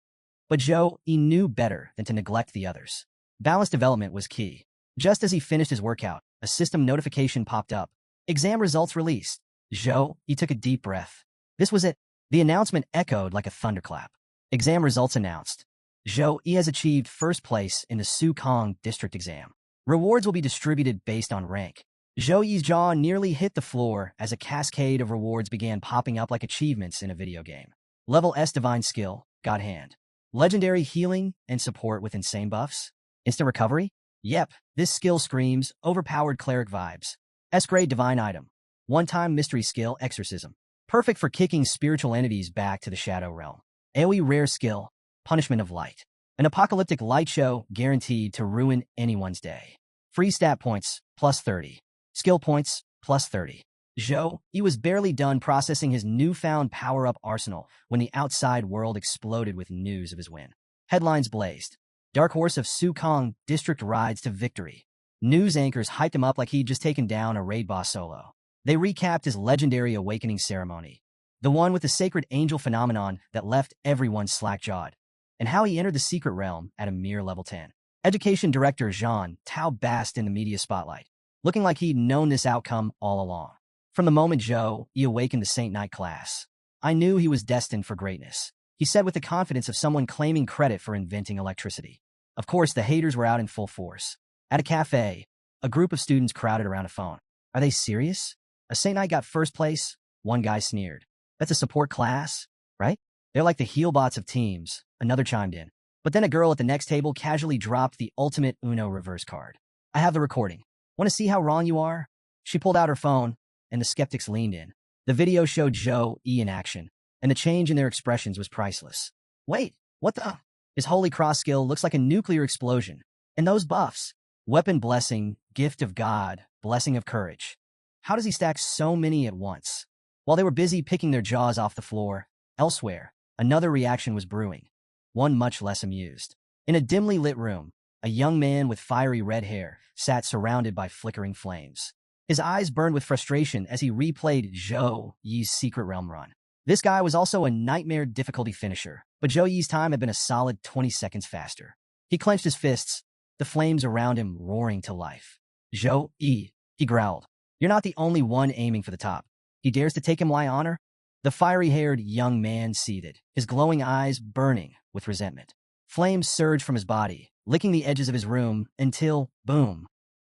But Zhou Yi knew better than to neglect the others. Balanced development was key. Just as he finished his workout, a system notification popped up. Exam results released. Zhou Yi took a deep breath. This was it. The announcement echoed like a thunderclap. Exam results announced. Zhou Yi has achieved first place in the Sukong district exam. Rewards will be distributed based on rank. Zhou Yi's jaw nearly hit the floor as a cascade of rewards began popping up like achievements in a video game. Level S Divine Skill, God Hand. Legendary Healing and Support with insane buffs. Instant Recovery? Yep, this skill screams overpowered cleric vibes. S-Grade Divine Item. One-time Mystery Skill Exorcism. Perfect for kicking spiritual entities back to the Shadow Realm. AoE Rare Skill, Punishment of Light. An apocalyptic light show guaranteed to ruin anyone's day. Free stat points, +30. Skill points, +30. Zhou Yi was barely done processing his newfound power-up arsenal when the outside world exploded with news of his win. Headlines blazed. Dark Horse of Sukong District rides to victory. News anchors hyped him up like he'd just taken down a raid boss solo. They recapped his legendary awakening ceremony, the one with the sacred angel phenomenon that left everyone slack-jawed, and how he entered the secret realm at a mere level 10. Education Director Zhang Tao basked in the media spotlight, looking like he'd known this outcome all along. From the moment Zhou Yi awakened the Saint Knight class, I knew he was destined for greatness, he said with the confidence of someone claiming credit for inventing electricity. Of course, the haters were out in full force. At a cafe, a group of students crowded around a phone. Are they serious? A Saint Knight got first place? One guy sneered. That's a support class, right? They're like the healbots of teams, another chimed in. But then a girl at the next table casually dropped the ultimate Uno reverse card. I have the recording. Want to see how wrong you are? She pulled out her phone, and the skeptics leaned in. The video showed Zhou Yi in action, and the change in their expressions was priceless. Wait, what the? His Holy Cross skill looks like a nuclear explosion. And those buffs? Weapon Blessing, Gift of God, Blessing of Courage. How does he stack so many at once? While they were busy picking their jaws off the floor, elsewhere, another reaction was brewing. One much less amused. In a dimly lit room, a young man with fiery red hair sat surrounded by flickering flames. His eyes burned with frustration as he replayed Zhou Yi's Secret Realm run. This guy was also a nightmare difficulty finisher, but Zhou Yi's time had been a solid 20 seconds faster. He clenched his fists, the flames around him roaring to life. Zhou Yi, he growled. You're not the only one aiming for the top. He dares to take him my honor? The fiery-haired young man seethed, his glowing eyes burning with resentment. Flames surged from his body, licking the edges of his room until, boom,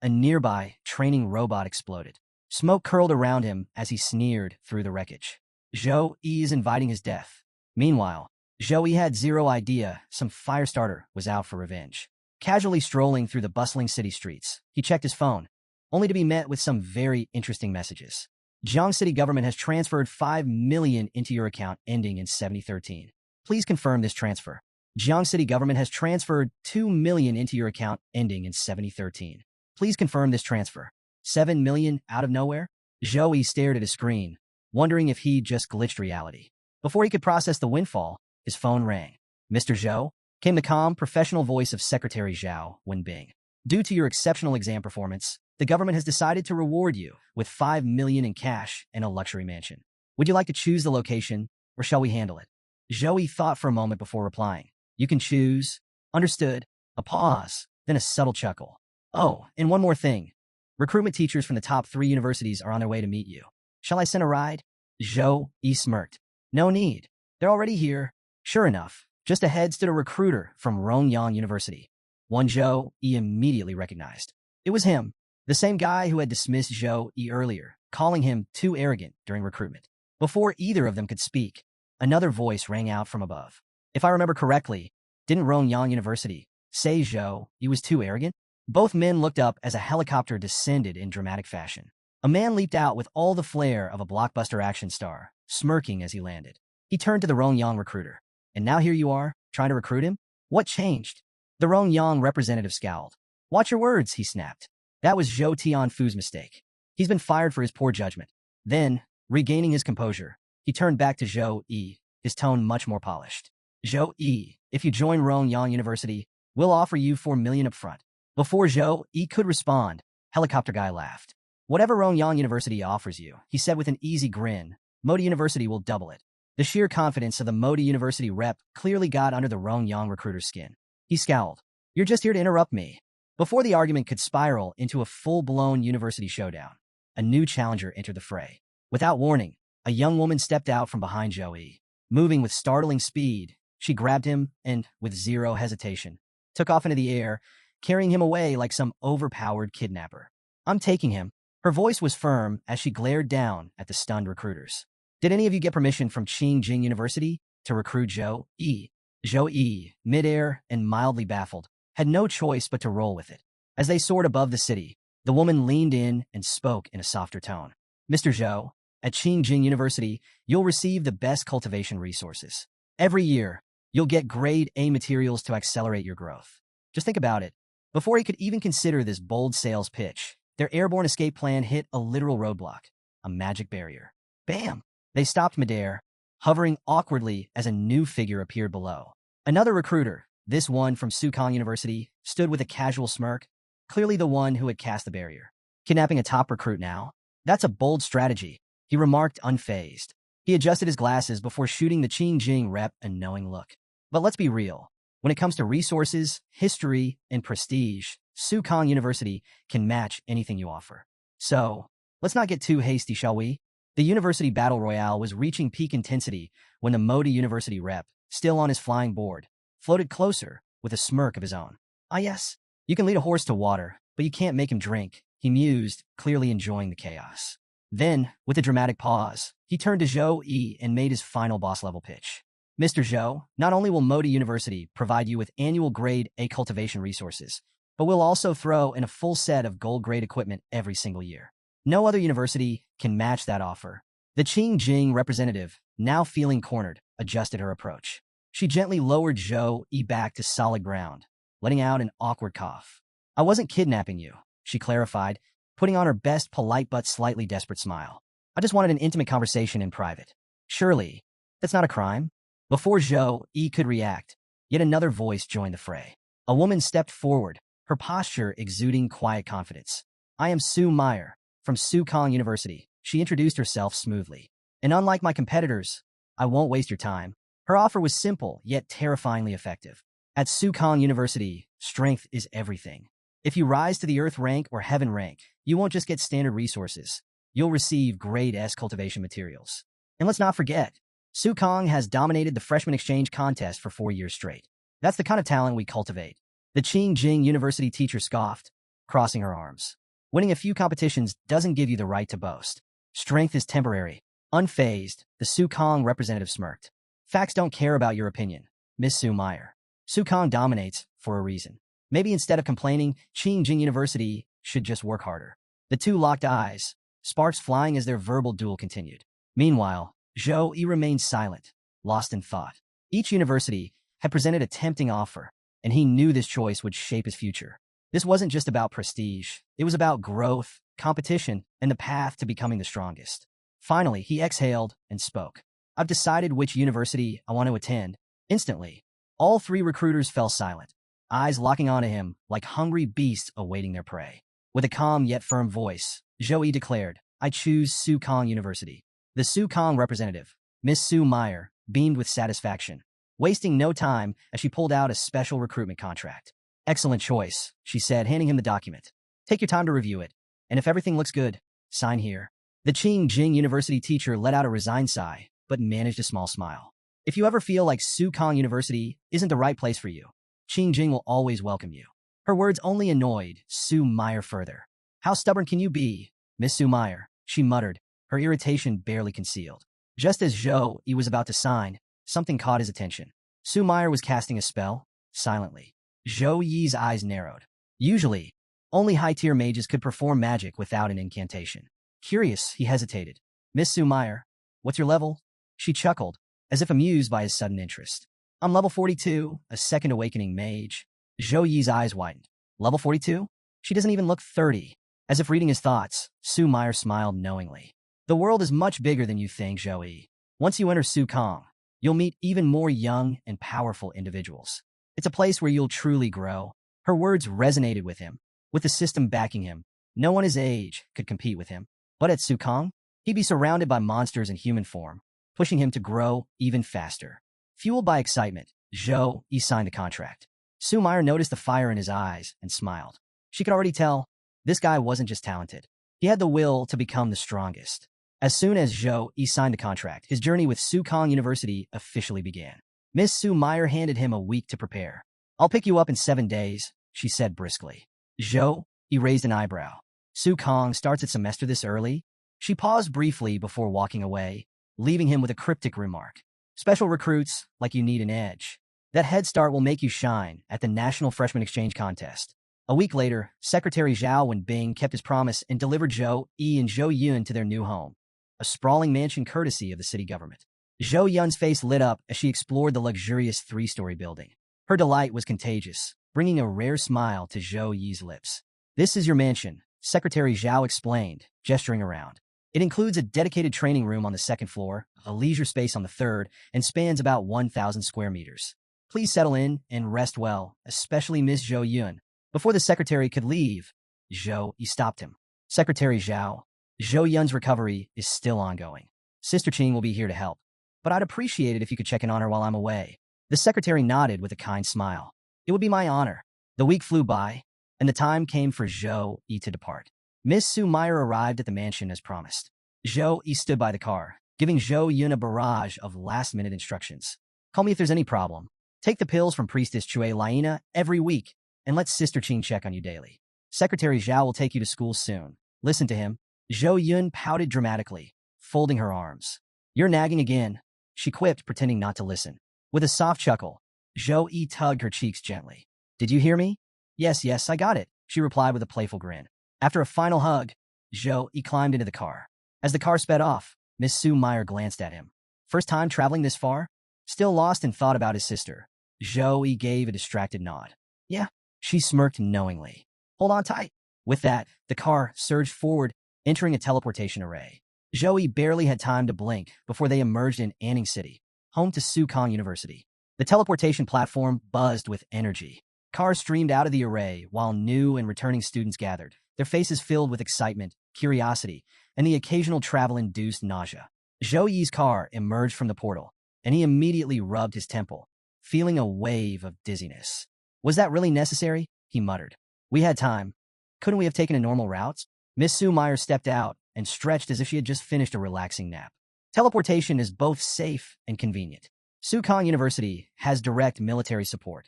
a nearby training robot exploded. Smoke curled around him as he sneered through the wreckage. Zhou Yi is inviting his death. Meanwhile, Zhou Yi had zero idea some firestarter was out for revenge. Casually strolling through the bustling city streets, he checked his phone, only to be met with some very interesting messages. Jang city government has transferred 5 million into your account ending in 7013. Please confirm this transfer. Jang city government has transferred 2 million into your account ending in 7013. Please confirm this transfer. 7 million out of nowhere? Zhou Yi stared at his screen, wondering if he just glitched reality. Before he could process the windfall, his phone rang. Mr. Zhou, came the calm, professional voice of Secretary Zhao Wenbing. Due to your exceptional exam performance, the government has decided to reward you with 5 million in cash and a luxury mansion. Would you like to choose the location, or shall we handle it? Zhou Yi thought for a moment before replying. You can choose. Understood. A pause, then a subtle chuckle. Oh, and one more thing. Recruitment teachers from the top 3 universities are on their way to meet you. Shall I send a ride? Zhou Yi smirked. No need. They're already here. Sure enough, just ahead stood a recruiter from Rongyang University. One Zhou Yi immediately recognized. It was him, the same guy who had dismissed Zhou Yi earlier, calling him too arrogant during recruitment. Before either of them could speak, another voice rang out from above. If I remember correctly, didn't Rongyang University say Zhou Yi was too arrogant? Both men looked up as a helicopter descended in dramatic fashion. A man leaped out with all the flair of a blockbuster action star, smirking as he landed. He turned to the Rongyang recruiter. And now here you are, trying to recruit him? What changed? The Rongyang representative scowled. Watch your words, he snapped. That was Zhou Tianfu's mistake. He's been fired for his poor judgment. Then, regaining his composure, he turned back to Zhou Yi, his tone much more polished. Zhou Yi, if you join Rongyang University, we'll offer you 4 million up front. Before Zhou Yi could respond, Helicopter Guy laughed. Whatever Rongyang University offers you, he said with an easy grin, Modi University will double it. The sheer confidence of the Modi University rep clearly got under the Rongyang recruiter's skin. He scowled. You're just here to interrupt me. Before the argument could spiral into a full-blown university showdown, a new challenger entered the fray. Without warning, a young woman stepped out from behind Zhou Yi. Moving with startling speed, she grabbed him and, with zero hesitation, took off into the air, carrying him away like some overpowered kidnapper. I'm taking him. Her voice was firm as she glared down at the stunned recruiters. Did any of you get permission from Jing University to recruit Zhou Yi? Zhou Yi, midair and mildly baffled, had no choice but to roll with it. As they soared above the city, the woman leaned in and spoke in a softer tone. Mr. Zhou, at Jing University, you'll receive the best cultivation resources. Every year, you'll get grade A materials to accelerate your growth. Just think about it. Before he could even consider this bold sales pitch, their airborne escape plan hit a literal roadblock, a magic barrier. Bam! They stopped midair, hovering awkwardly as a new figure appeared below. Another recruiter, this one from Sukong University, stood with a casual smirk, clearly the one who had cast the barrier. Kidnapping a top recruit now? That's a bold strategy, he remarked unfazed. He adjusted his glasses before shooting the Jing rep a knowing look. But let's be real. When it comes to resources, history, and prestige, Sukong University can match anything you offer. So, let's not get too hasty, shall we? The university battle royale was reaching peak intensity when the Modi University rep, still on his flying board, floated closer with a smirk of his own. Ah yes, you can lead a horse to water, but you can't make him drink, he mused, clearly enjoying the chaos. Then, with a dramatic pause, he turned to Zhou Yi and made his final boss-level pitch. Mr. Zhou, not only will Modi University provide you with annual grade A cultivation resources, but we'll also throw in a full set of gold-grade equipment every single year. No other university can match that offer. The Jing representative, now feeling cornered, adjusted her approach. She gently lowered Zhou Yi back to solid ground, letting out an awkward cough. I wasn't kidnapping you, she clarified, putting on her best polite but slightly desperate smile. I just wanted an intimate conversation in private. Surely, that's not a crime? Before Zhou Yi could react, yet another voice joined the fray. A woman stepped forward, her posture exuding quiet confidence. I am Sue Meyer, from Sukong University, she introduced herself smoothly. And unlike my competitors, I won't waste your time. Her offer was simple, yet terrifyingly effective. At Sukong University, strength is everything. If you rise to the Earth rank or Heaven rank, you won't just get standard resources. You'll receive grade S cultivation materials. And let's not forget, Sukong has dominated the freshman exchange contest for 4 years straight. That's the kind of talent we cultivate. The Ching Jing University teacher scoffed, crossing her arms. Winning a few competitions doesn't give you the right to boast. Strength is temporary. Unfazed, the Sukong representative smirked. Facts don't care about your opinion, Miss Su Meyer. Sukong dominates for a reason. Maybe instead of complaining, Ching Jing University should just work harder. The two locked eyes, sparks flying as their verbal duel continued. Meanwhile, Zhou Yi remained silent, lost in thought. Each university had presented a tempting offer, and he knew this choice would shape his future. This wasn't just about prestige. It was about growth, competition, and the path to becoming the strongest. Finally, he exhaled and spoke. I've decided which university I want to attend. Instantly, all three recruiters fell silent, eyes locking onto him like hungry beasts awaiting their prey. With a calm yet firm voice, Zhou Yi declared, I choose Sukong University. The Sukong representative, Miss Su Meyer, beamed with satisfaction, wasting no time as she pulled out a special recruitment contract. Excellent choice, she said, handing him the document. Take your time to review it, and if everything looks good, sign here. The Ching Jing University teacher let out a resigned sigh, but managed a small smile. If you ever feel like Sukong University isn't the right place for you, Ching Jing will always welcome you. Her words only annoyed Su Meyer further. How stubborn can you be, Miss Su Meyer? She muttered, her irritation barely concealed. Just as Zhou Yi was about to sign, something caught his attention. Su Meyer was casting a spell, silently. Zhou Yi's eyes narrowed. Usually, only high-tier mages could perform magic without an incantation. Curious, he hesitated. Miss Su Meyer, what's your level? She chuckled, as if amused by his sudden interest. I'm level 42, a second awakening mage. Zhou Yi's eyes widened. Level 42? She doesn't even look 30. As if reading his thoughts, Su Meyer smiled knowingly. The world is much bigger than you think, Zhou Yi. Once you enter Sukong, you'll meet even more young and powerful individuals. It's a place where you'll truly grow. Her words resonated with him. With the system backing him, no one his age could compete with him. But at Sukong, he'd be surrounded by monsters in human form, pushing him to grow even faster. Fueled by excitement, Zhou Yi signed the contract. Su Meyer noticed the fire in his eyes and smiled. She could already tell this guy wasn't just talented. He had the will to become the strongest. As soon as Zhou Yi signed the contract, his journey with Sukong University officially began. Miss Su Meyer handed him a week to prepare. I'll pick you up in 7 days, she said briskly. Zhou Yi raised an eyebrow. Sukong starts its semester this early? She paused briefly before walking away, leaving him with a cryptic remark. Special recruits, like you need an edge. That head start will make you shine at the National Freshman Exchange Contest. A week later, Secretary Zhao Wenbing kept his promise and delivered Zhou Yi and Zhou Yun to their new home, a sprawling mansion courtesy of the city government. Zhou Yun's face lit up as she explored the luxurious 3-story building. Her delight was contagious, bringing a rare smile to Zhou Yi's lips. This is your mansion, Secretary Zhao explained, gesturing around. It includes a dedicated training room on the 2nd floor, a leisure space on the 3rd, and spans about 1,000 square meters. Please settle in and rest well, especially Miss Zhou Yun. Before the secretary could leave, Zhou Yi stopped him. Secretary Zhao, Zhou Yun's recovery is still ongoing. Sister Ching will be here to help, but I'd appreciate it if you could check in on her while I'm away. The secretary nodded with a kind smile. It would be my honor. The week flew by, and the time came for Zhou Yi to depart. Miss Su Meyer arrived at the mansion as promised. Zhou Yi stood by the car, giving Zhou Yun a barrage of last-minute instructions. Call me if there's any problem. Take the pills from Priestess Chue Laina every week, and let Sister Ching check on you daily. Secretary Zhao will take you to school soon. Listen to him. Zhou Yun pouted dramatically, folding her arms. You're nagging again, she quipped, pretending not to listen. With a soft chuckle, Zhou Yi tugged her cheeks gently. Did you hear me? Yes, I got it, she replied with a playful grin. After a final hug, Zhou Yi climbed into the car. As the car sped off, Miss Su Meyer glanced at him. First time traveling this far? Still lost in thought about his sister, Zhou Yi gave a distracted nod. Yeah, she smirked knowingly. Hold on tight. With that, the car surged forward, entering a teleportation array. Zhou Yi barely had time to blink before they emerged in Anning City, home to Sukong University. The teleportation platform buzzed with energy. Cars streamed out of the array while new and returning students gathered, their faces filled with excitement, curiosity, and the occasional travel-induced nausea. Zhou Yi's car emerged from the portal, and he immediately rubbed his temple, feeling a wave of dizziness. Was that really necessary? He muttered. We had time. Couldn't we have taken a normal route? Miss Sue Meyer stepped out and stretched as if she had just finished a relaxing nap. Teleportation is both safe and convenient. Sukong University has direct military support.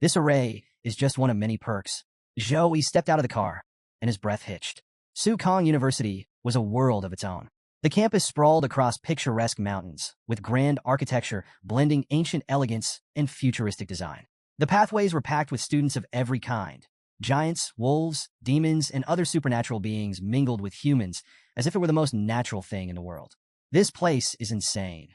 This array is just one of many perks. Zhou stepped out of the car, and his breath hitched. Sukong University was a world of its own. The campus sprawled across picturesque mountains, with grand architecture blending ancient elegance and futuristic design. The pathways were packed with students of every kind. Giants, wolves, demons, and other supernatural beings mingled with humans as if it were the most natural thing in the world. This place is insane,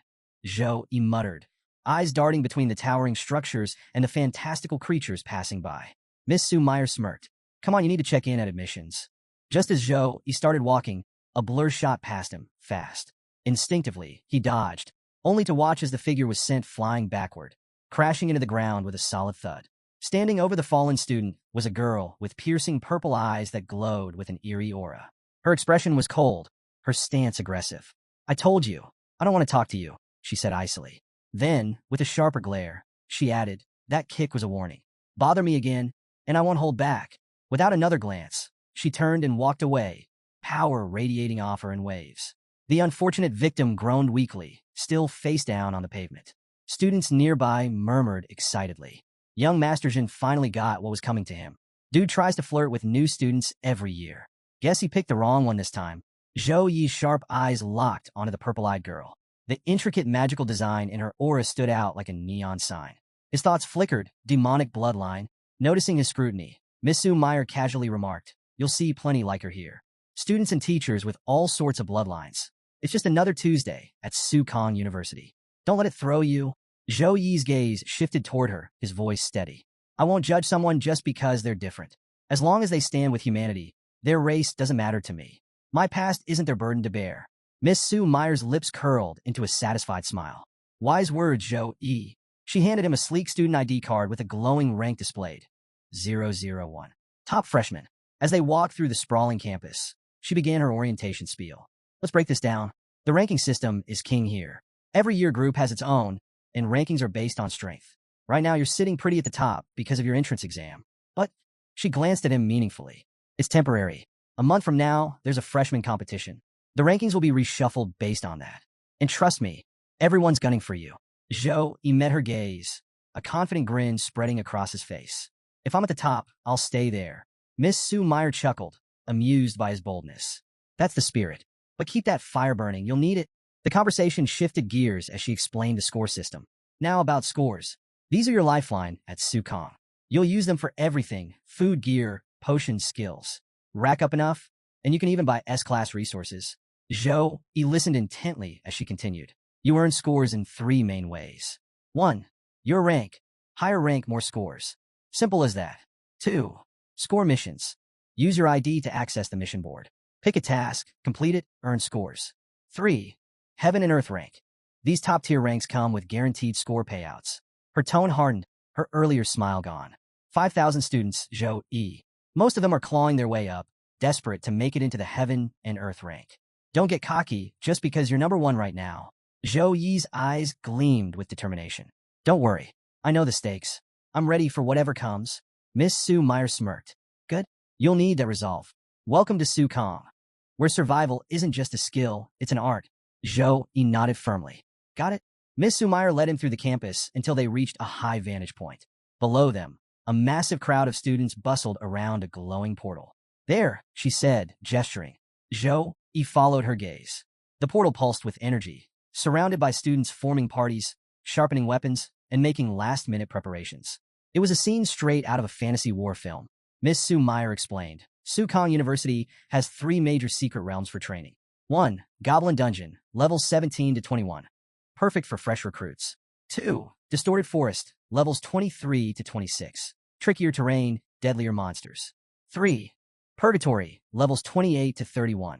Zhou muttered, eyes darting between the towering structures and the fantastical creatures passing by. Miss Sue Meyer smirked. Come on, you need to check in at admissions. Just as Zhou started walking, a blur shot past him, fast. Instinctively, he dodged, only to watch as the figure was sent flying backward, crashing into the ground with a solid thud. Standing over the fallen student was a girl with piercing purple eyes that glowed with an eerie aura. Her expression was cold, her stance aggressive. I told you, I don't want to talk to you, she said icily. Then, with a sharper glare, she added, that kick was a warning. Bother me again, and I won't hold back. Without another glance, she turned and walked away, power radiating off her in waves. The unfortunate victim groaned weakly, still face down on the pavement. Students nearby murmured excitedly. Young Master Jin finally got what was coming to him. Dude tries to flirt with new students every year. Guess he picked the wrong one this time. Zhou Yi's sharp eyes locked onto the purple-eyed girl. The intricate magical design in her aura stood out like a neon sign. His thoughts flickered, demonic bloodline. Noticing his scrutiny, Miss Sue Meyer casually remarked, you'll see plenty like her here. Students and teachers with all sorts of bloodlines. It's just another Tuesday at Sukong University. Don't let it throw you. Zhou Yi's gaze shifted toward her, his voice steady. I won't judge someone just because they're different. As long as they stand with humanity, their race doesn't matter to me. My past isn't their burden to bear. Miss Sue Meyer's lips curled into a satisfied smile. Wise words, Zhou Yi. She handed him a sleek student ID card with a glowing rank displayed. 001. Top freshman. As they walked through the sprawling campus, she began her orientation spiel. Let's break this down. The ranking system is king here. Every year group has its own, and rankings are based on strength. Right now, you're sitting pretty at the top because of your entrance exam. But she glanced at him meaningfully. It's temporary. A month from now, there's a freshman competition. The rankings will be reshuffled based on that. And trust me, everyone's gunning for you. Zhou met her gaze, a confident grin spreading across his face. If I'm at the top, I'll stay there. Miss Sue Meyer chuckled, amused by his boldness. That's the spirit. But keep that fire burning, you'll need it. The conversation shifted gears as she explained the score system. Now about scores. These are your lifeline at Sukong. You'll use them for everything, food, gear, potions, skills. Rack up enough, and you can even buy S-class resources. Zhou listened intently as she continued. You earn scores in 3 main ways. 1. Your rank. Higher rank, more scores. Simple as that. 2. Score missions. Use your ID to access the mission board. Pick a task, complete it, earn scores. 3. Heaven and Earth rank. These top-tier ranks come with guaranteed score payouts. Her tone hardened, her earlier smile gone. 5,000 students, Zhou Yi. Most of them are clawing their way up, desperate to make it into the Heaven and Earth rank. Don't get cocky just because you're number 1 right now. Zhou Yi's eyes gleamed with determination. Don't worry. I know the stakes. I'm ready for whatever comes. Miss Sue Meyer smirked. Good. You'll need that resolve. Welcome to Sukong, where survival isn't just a skill, it's an art. Zhou Yi nodded firmly. Got it? Miss Sue Meyer led him through the campus until they reached a high vantage point. Below them, a massive crowd of students bustled around a glowing portal. There, she said, gesturing. Zhou Yi followed her gaze. The portal pulsed with energy, surrounded by students forming parties, sharpening weapons, and making last-minute preparations. It was a scene straight out of a fantasy war film. Miss Sue Meyer explained. Sukong University has 3 major secret realms for training. 1. Goblin Dungeon, levels 17 to 21. Perfect for fresh recruits. 2. Distorted Forest, levels 23 to 26. Trickier terrain, deadlier monsters. 3. Purgatory, levels 28 to 31.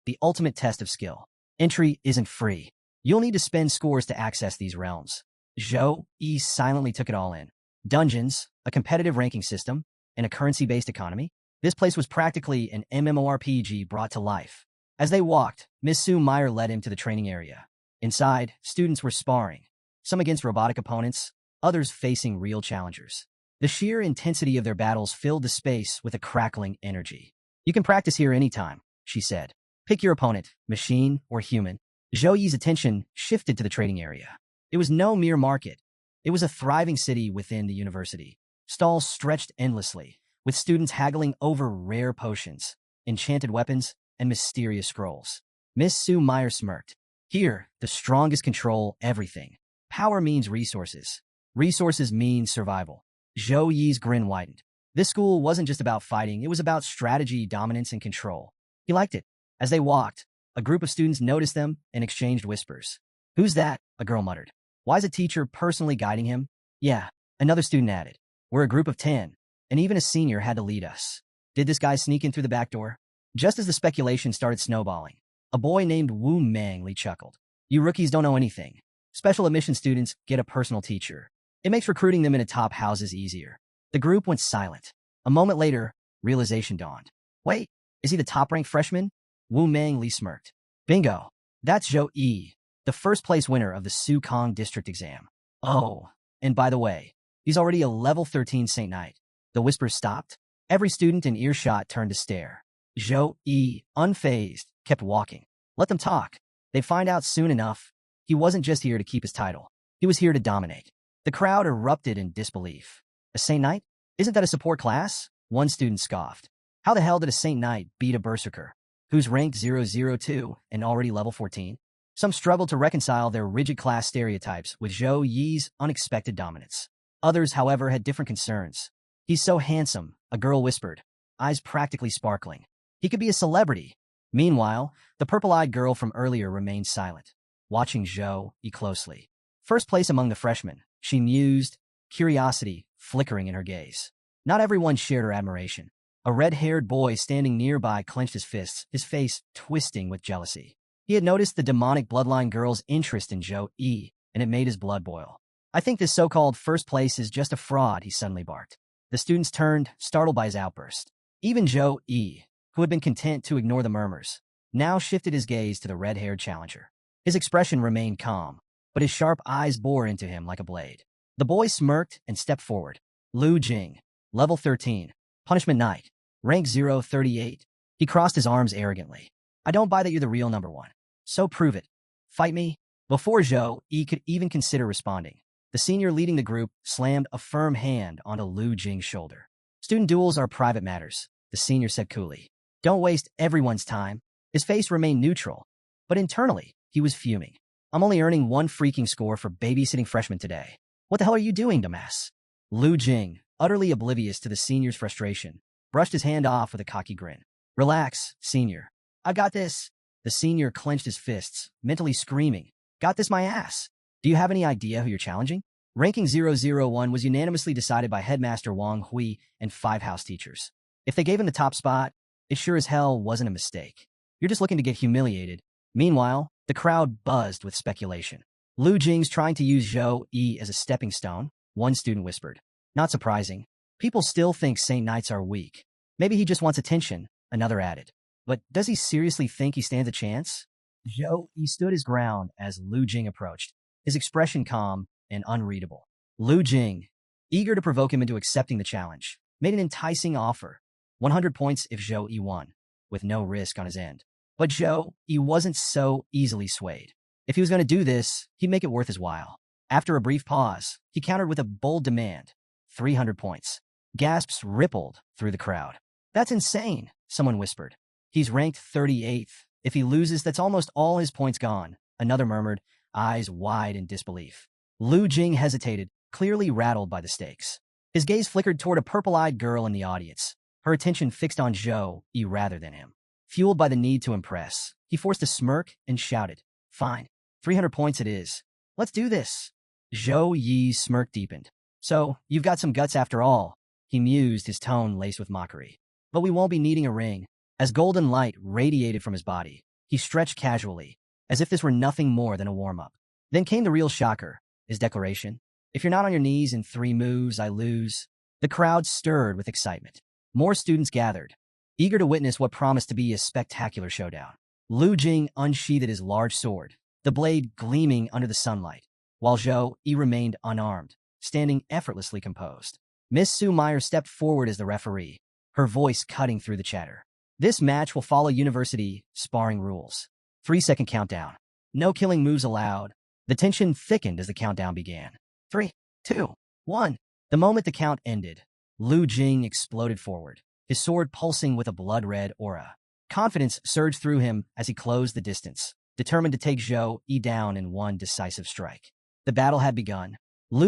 The ultimate test of skill. Entry isn't free. You'll need to spend scores to access these realms. Zhou Yi silently took it all in. Dungeons, a competitive ranking system, and a currency-based economy. This place was practically an MMORPG brought to life. As they walked, Miss Sue Meyer led him to the training area. Inside, students were sparring, some against robotic opponents, others facing real challengers. The sheer intensity of their battles filled the space with a crackling energy. "You can practice here anytime," she said. "Pick your opponent, machine or human." Zhou Yi's attention shifted to the trading area. It was no mere market. It was a thriving city within the university. Stalls stretched endlessly, with students haggling over rare potions, enchanted weapons, and mysterious scrolls. Miss Sue Meyer smirked. "Here, the strongest control everything. Power means resources. Resources means survival." Zhou Yi's grin widened. This school wasn't just about fighting, it was about strategy, dominance, and control. He liked it. As they walked, a group of students noticed them and exchanged whispers. "Who's that?" a girl muttered. "Why is a teacher personally guiding him?" "Yeah," another student added. "We're a group of 10, and even a senior had to lead us." Did this guy sneak in through the back door? Just as the speculation started snowballing, a boy named Wu Mangli chuckled. "You rookies don't know anything. Special admission students get a personal teacher. It makes recruiting them into top houses easier." The group went silent. A moment later, realization dawned. "Wait, is he the top-ranked freshman?" Wu Mangli smirked. "Bingo. That's Zhou Yi, the first-place winner of the Sukong district exam." "Oh, and by the way, he's already a level 13 Saint Knight." The whispers stopped. Every student in earshot turned to stare. Zhou Yi, unfazed, kept walking. Let them talk. They'd find out soon enough. He wasn't just here to keep his title. He was here to dominate. The crowd erupted in disbelief. "A Saint Knight? Isn't that a support class?" One student scoffed. "How the hell did a Saint Knight beat a Berserker, who's ranked 002 and already level 14? Some struggled to reconcile their rigid class stereotypes with Zhou Yi's unexpected dominance. Others, however, had different concerns. "He's so handsome," a girl whispered, eyes practically sparkling. "He could be a celebrity." Meanwhile, the purple-eyed girl from earlier remained silent, watching Zhou Yi closely. First place among the freshmen, she mused, curiosity flickering in her gaze. Not everyone shared her admiration. A red-haired boy standing nearby clenched his fists, his face twisting with jealousy. He had noticed the demonic bloodline girl's interest in Zhou Yi, and it made his blood boil. "I think this so-called first place is just a fraud," he suddenly barked. The students turned, startled by his outburst. Even Zhou Yi, who had been content to ignore the murmurs, now shifted his gaze to the red-haired challenger. His expression remained calm, but his sharp eyes bore into him like a blade. The boy smirked and stepped forward. "Lu Jing, level 13, Punishment Knight, rank 038. He crossed his arms arrogantly. "I don't buy that you're the real number one. So prove it. Fight me." Before Zhou Yi could even consider responding, the senior leading the group slammed a firm hand onto Lu Jing's shoulder. "Student duels are private matters," the senior said coolly. "Don't waste everyone's time." His face remained neutral, but internally, he was fuming. "I'm only earning one freaking score for babysitting freshmen today. What the hell are you doing, dumbass?" Lu Jing, utterly oblivious to the senior's frustration, brushed his hand off with a cocky grin. "Relax, senior. I got this." The senior clenched his fists, mentally screaming, "Got this my ass. Do you have any idea who you're challenging?" Ranking 001 was unanimously decided by Headmaster Wang Hui and 5 house teachers. If they gave him the top spot, it sure as hell wasn't a mistake. "You're just looking to get humiliated." Meanwhile, the crowd buzzed with speculation. "Lu Jing's trying to use Zhou Yi as a stepping stone," one student whispered. "Not surprising. People still think Saint Knights are weak. Maybe he just wants attention," another added. "But does he seriously think he stands a chance?" Zhou Yi stood his ground as Lu Jing approached, his expression calm and unreadable. Lu Jing, eager to provoke him into accepting the challenge, made an enticing offer. 100 points if Zhou Yi won, with no risk on his end. But Zhou Yi wasn't so easily swayed. If he was going to do this, he'd make it worth his while. After a brief pause, he countered with a bold demand. 300 points. Gasps rippled through the crowd. "That's insane," someone whispered. "He's ranked 38th. If he loses, that's almost all his points gone," another murmured, eyes wide in disbelief. Lu Jing hesitated, clearly rattled by the stakes. His gaze flickered toward a purple-eyed girl in the audience, her attention fixed on Zhou Yi rather than him. Fueled by the need to impress, he forced a smirk and shouted, "Fine, 300 points it is. Let's do this." Zhou Yi's smirk deepened. "So, you've got some guts after all," he mused, his tone laced with mockery. "But we won't be needing a ring." As golden light radiated from his body, he stretched casually, as if this were nothing more than a warm-up. Then came the real shocker, his declaration. "If you're not on your knees in 3 moves, I lose." The crowd stirred with excitement. More students gathered, eager to witness what promised to be a spectacular showdown. Lu Jing unsheathed his large sword, the blade gleaming under the sunlight, while Zhou Yi remained unarmed, standing effortlessly composed. Miss Sue Meyer stepped forward as the referee, her voice cutting through the chatter. This match will follow university sparring rules. 3-second countdown. No killing moves allowed. The tension thickened as the countdown began. 3, 2, 1. The moment the count ended, Jing exploded forward, his sword pulsing with a blood-red aura. Confidence surged through him as he closed the distance, determined to take Zhou Yi down in one decisive strike. The battle had begun.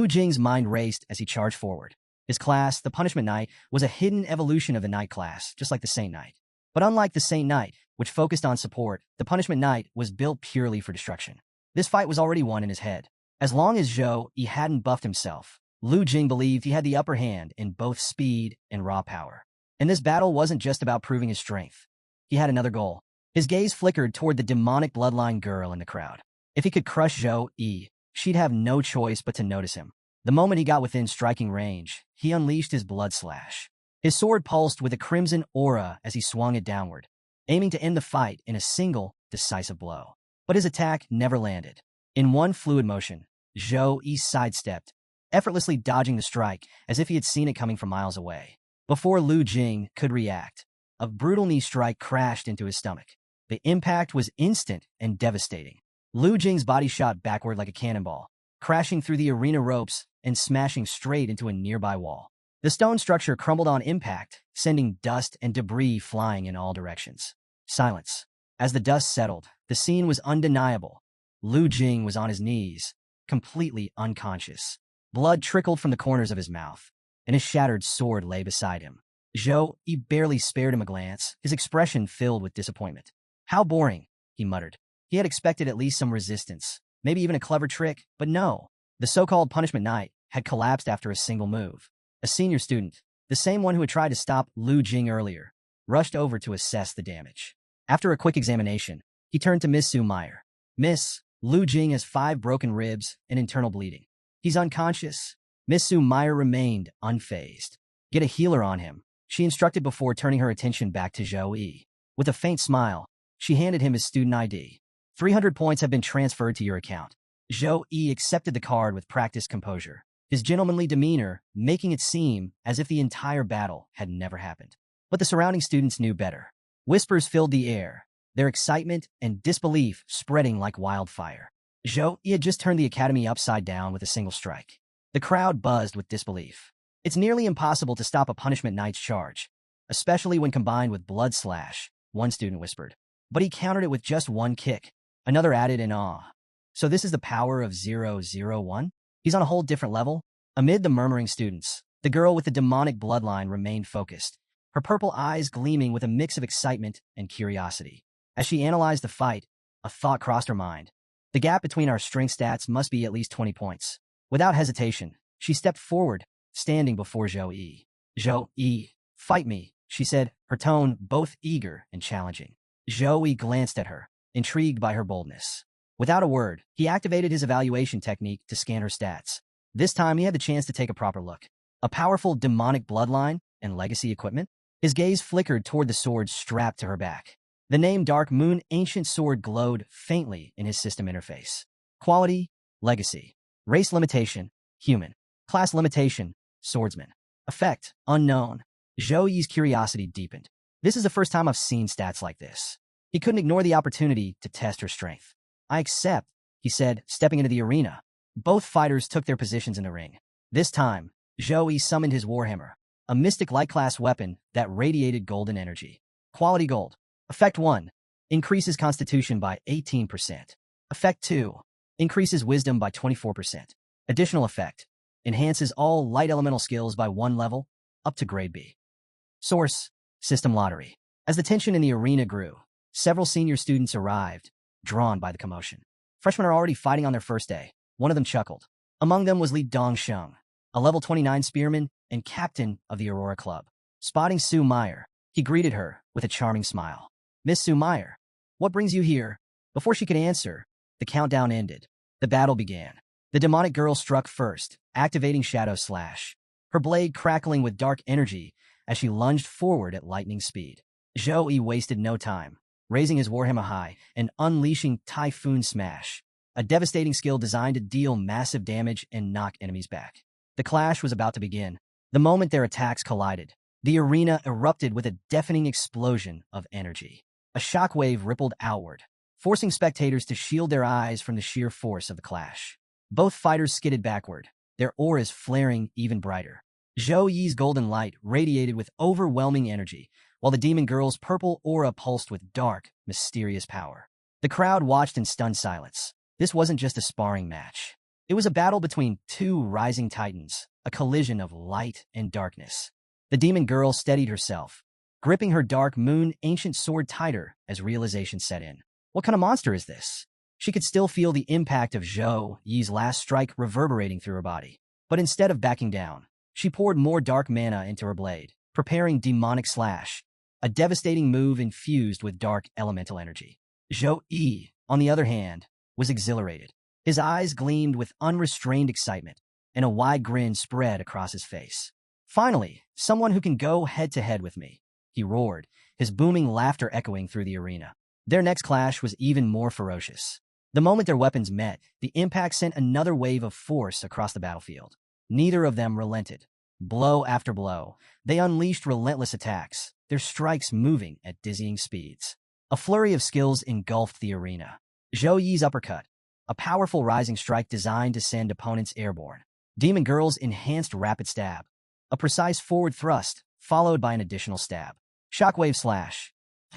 Jing's mind raced as he charged forward. His class, the Punishment Knight, was a hidden evolution of the Knight class, just like the Saint Knight. But unlike the Saint Knight, which focused on support, the Punishment Knight was built purely for destruction. This fight was already won in his head. As long as Zhou Yi hadn't buffed himself, Jing believed he had the upper hand in both speed and raw power. And this battle wasn't just about proving his strength. He had another goal. His gaze flickered toward the demonic bloodline girl in the crowd. If he could crush Zhou Yi, she'd have no choice but to notice him. The moment he got within striking range, he unleashed his blood slash. His sword pulsed with a crimson aura as he swung it downward, aiming to end the fight in a single, decisive blow. But his attack never landed. In one fluid motion, Zhou Yi sidestepped, effortlessly dodging the strike as if he had seen it coming from miles away. Before Jing could react, a brutal knee strike crashed into his stomach. The impact was instant and devastating. Jing's body shot backward like a cannonball, crashing through the arena ropes and smashing straight into a nearby wall. The stone structure crumbled on impact, sending dust and debris flying in all directions. Silence. As the dust settled, the scene was undeniable. Jing was on his knees, completely unconscious. Blood trickled from the corners of his mouth, and his shattered sword lay beside him. Zhou Yi barely spared him a glance, his expression filled with disappointment. How boring, he muttered. He had expected at least some resistance, maybe even a clever trick, but no. The so-called Punishment Knight had collapsed after a single move. A senior student, the same one who had tried to stop Jing earlier, rushed over to assess the damage. After a quick examination, he turned to Miss Sue Meyer. Miss, Jing has 5 broken ribs and internal bleeding. He's unconscious. Miss Sue Meyer remained unfazed. Get a healer on him, she instructed before turning her attention back to Zhou Yi. With a faint smile, she handed him his student ID. 300 points have been transferred to your account. Zhou Yi accepted the card with practiced composure, his gentlemanly demeanor making it seem as if the entire battle had never happened. But the surrounding students knew better. Whispers filled the air, their excitement and disbelief spreading like wildfire. Zhou Yi had just turned the academy upside down with a single strike. The crowd buzzed with disbelief. It's nearly impossible to stop a Punishment Knight's charge, especially when combined with blood slash, one student whispered. But he countered it with just one kick. Another added in awe. So this is the power of 001? He's on a whole different level? Amid the murmuring students, the girl with the demonic bloodline remained focused, her purple eyes gleaming with a mix of excitement and curiosity. As she analyzed the fight, a thought crossed her mind. The gap between our strength stats must be at least 20 points. Without hesitation, she stepped forward, standing before Zhou Yi. Zhou Yi, fight me, she said, her tone both eager and challenging. Zhou Yi glanced at her, intrigued by her boldness. Without a word, he activated his evaluation technique to scan her stats. This time he had the chance to take a proper look. A powerful demonic bloodline and legacy equipment? His gaze flickered toward the sword strapped to her back. The name Dark Moon Ancient Sword glowed faintly in his system interface. Quality, legacy. Race limitation, human. Class limitation, swordsman. Effect, unknown. Zhou Yi's curiosity deepened. This is the first time I've seen stats like this. He couldn't ignore the opportunity to test her strength. I accept, he said, stepping into the arena. Both fighters took their positions in the ring. This time, Zhou Yi summoned his Warhammer, a mystic light-class weapon that radiated golden energy. Quality gold. Effect 1. Increases constitution by 18%. Effect 2. Increases wisdom by 24%. Additional effect. Enhances all light elemental skills by 1 level, up to grade B. Source. System Lottery. As the tension in the arena grew, several senior students arrived, drawn by the commotion. Freshmen are already fighting on their first day. One of them chuckled. Among them was Li Dongsheng, a level 29 spearman and captain of the Aurora Club. Spotting Sue Meyer, he greeted her with a charming smile. Miss Sue Meyer, what brings you here? Before she could answer, the countdown ended. The battle began. The demonic girl struck first, activating Shadow Slash, her blade crackling with dark energy as she lunged forward at lightning speed. Zhou Yi wasted no time, raising his Warhammer high and unleashing Typhoon Smash, a devastating skill designed to deal massive damage and knock enemies back. The clash was about to begin. The moment their attacks collided, the arena erupted with a deafening explosion of energy. A shockwave rippled outward, forcing spectators to shield their eyes from the sheer force of the clash. Both fighters skidded backward, their auras flaring even brighter. Zhou Yi's golden light radiated with overwhelming energy, while the demon girl's purple aura pulsed with dark, mysterious power. The crowd watched in stunned silence. This wasn't just a sparring match. It was a battle between two rising titans, a collision of light and darkness. The demon girl steadied herself, gripping her dark moon ancient sword tighter as realization set in. What kind of monster is this? She could still feel the impact of Zhou Yi's last strike reverberating through her body. But instead of backing down, she poured more dark mana into her blade, preparing Demonic Slash, a devastating move infused with dark elemental energy. Zhou Yi, on the other hand, was exhilarated. His eyes gleamed with unrestrained excitement, and a wide grin spread across his face. Finally, someone who can go head-to-head with me, he roared, his booming laughter echoing through the arena. Their next clash was even more ferocious. The moment their weapons met, the impact sent another wave of force across the battlefield. Neither of them relented. Blow after blow, they unleashed relentless attacks, their strikes moving at dizzying speeds. A flurry of skills engulfed the arena. Zhou Yi's uppercut, a powerful rising strike designed to send opponents airborne. Demon Girl's enhanced rapid stab, a precise forward thrust, followed by an additional stab. Shockwave slash,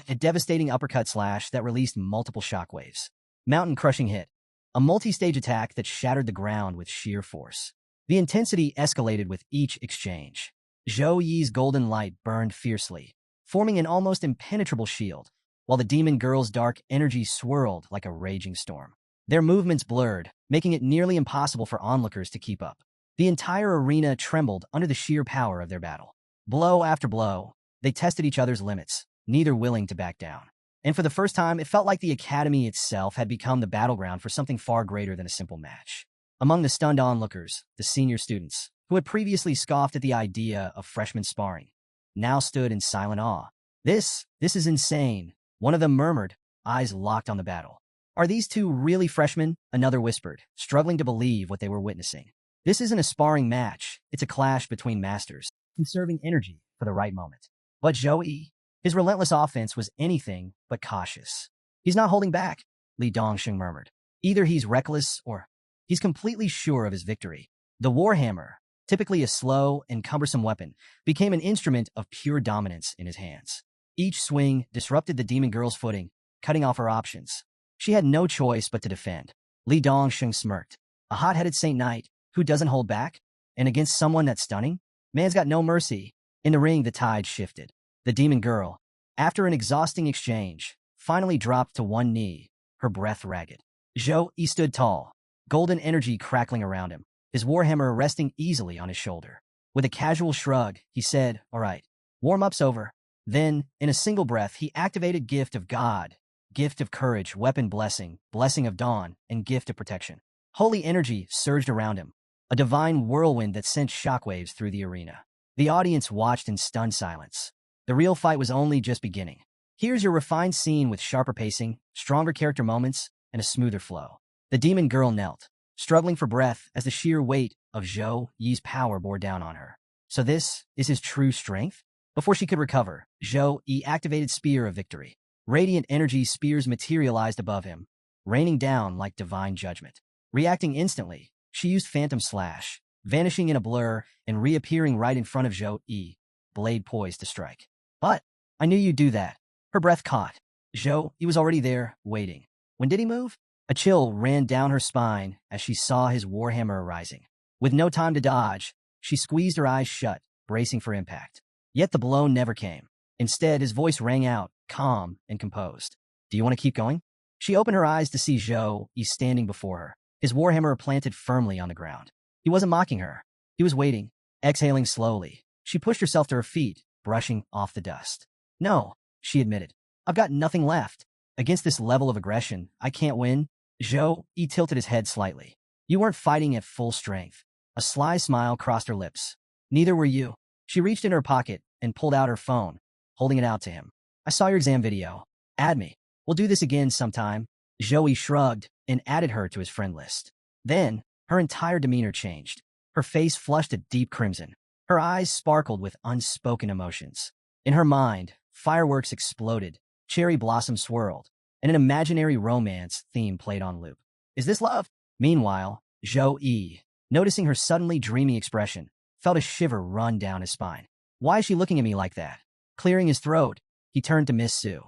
a devastating uppercut slash that released multiple shockwaves. Mountain crushing hit, a multi-stage attack that shattered the ground with sheer force. The intensity escalated with each exchange. Zhou Yi's golden light burned fiercely, forming an almost impenetrable shield, while the demon girl's dark energy swirled like a raging storm. Their movements blurred, making it nearly impossible for onlookers to keep up. The entire arena trembled under the sheer power of their battle. Blow after blow, they tested each other's limits, neither willing to back down. And for the first time, it felt like the academy itself had become the battleground for something far greater than a simple match. Among the stunned onlookers, the senior students, who had previously scoffed at the idea of freshmen sparring, now stood in silent awe. This is insane, one of them murmured, eyes locked on the battle. Are these two really freshmen? Another whispered, struggling to believe what they were witnessing. This isn't a sparring match, it's a clash between masters, conserving energy for the right moment. But Zhou Yi, his relentless offense was anything but cautious. He's not holding back, Li Dongsheng murmured. Either he's reckless or he's completely sure of his victory. The Warhammer, typically a slow and cumbersome weapon, became an instrument of pure dominance in his hands. Each swing disrupted the demon girl's footing, cutting off her options. She had no choice but to defend. Li Dongsheng smirked. A hot-headed Saint Knight who doesn't hold back? And against someone that's stunning? Man's got no mercy. In the ring, the tide shifted. The demon girl, after an exhausting exchange, finally dropped to one knee, her breath ragged. Zhou Yi stood tall, golden energy crackling around him, his warhammer resting easily on his shoulder. With a casual shrug, he said, "All right, warm-up's over." Then, in a single breath, he activated Gift of God, Gift of Courage, Weapon Blessing, Blessing of Dawn, and Gift of Protection. Holy energy surged around him, a divine whirlwind that sent shockwaves through the arena. The audience watched in stunned silence. The real fight was only just beginning. Here's your refined scene with sharper pacing, stronger character moments, and a smoother flow. The demon girl knelt, struggling for breath as the sheer weight of Zhou Yi's power bore down on her. So this is his true strength? Before she could recover, Zhou Yi activated Spear of Victory. Radiant energy spears materialized above him, raining down like divine judgment. Reacting instantly, she used Phantom Slash, vanishing in a blur and reappearing right in front of Zhou Yi, blade poised to strike. But I knew you'd do that. Her breath caught. Zhou Yi was already there, waiting. When did he move? A chill ran down her spine as she saw his warhammer rising. With no time to dodge, she squeezed her eyes shut, bracing for impact. Yet the blow never came. Instead, his voice rang out, calm and composed. "Do you want to keep going?" She opened her eyes to see Zhou Yi standing before her, his warhammer planted firmly on the ground. He wasn't mocking her. He was waiting, exhaling slowly. She pushed herself to her feet, brushing off the dust. "No," she admitted. "I've got nothing left. Against this level of aggression, I can't win." Zhou Yi tilted his head slightly. "You weren't fighting at full strength." A sly smile crossed her lips. "Neither were you." She reached in her pocket and pulled out her phone, holding it out to him. "I saw your exam video. Add me. We'll do this again sometime." Zhou Yi shrugged and added her to his friend list. Then, her entire demeanor changed. Her face flushed a deep crimson. Her eyes sparkled with unspoken emotions. In her mind, fireworks exploded, cherry blossoms swirled, and an imaginary romance theme played on loop. Is this love? Meanwhile, Zhou Yi, noticing her suddenly dreamy expression, felt a shiver run down his spine. Why is she looking at me like that? Clearing his throat, he turned to Miss Su.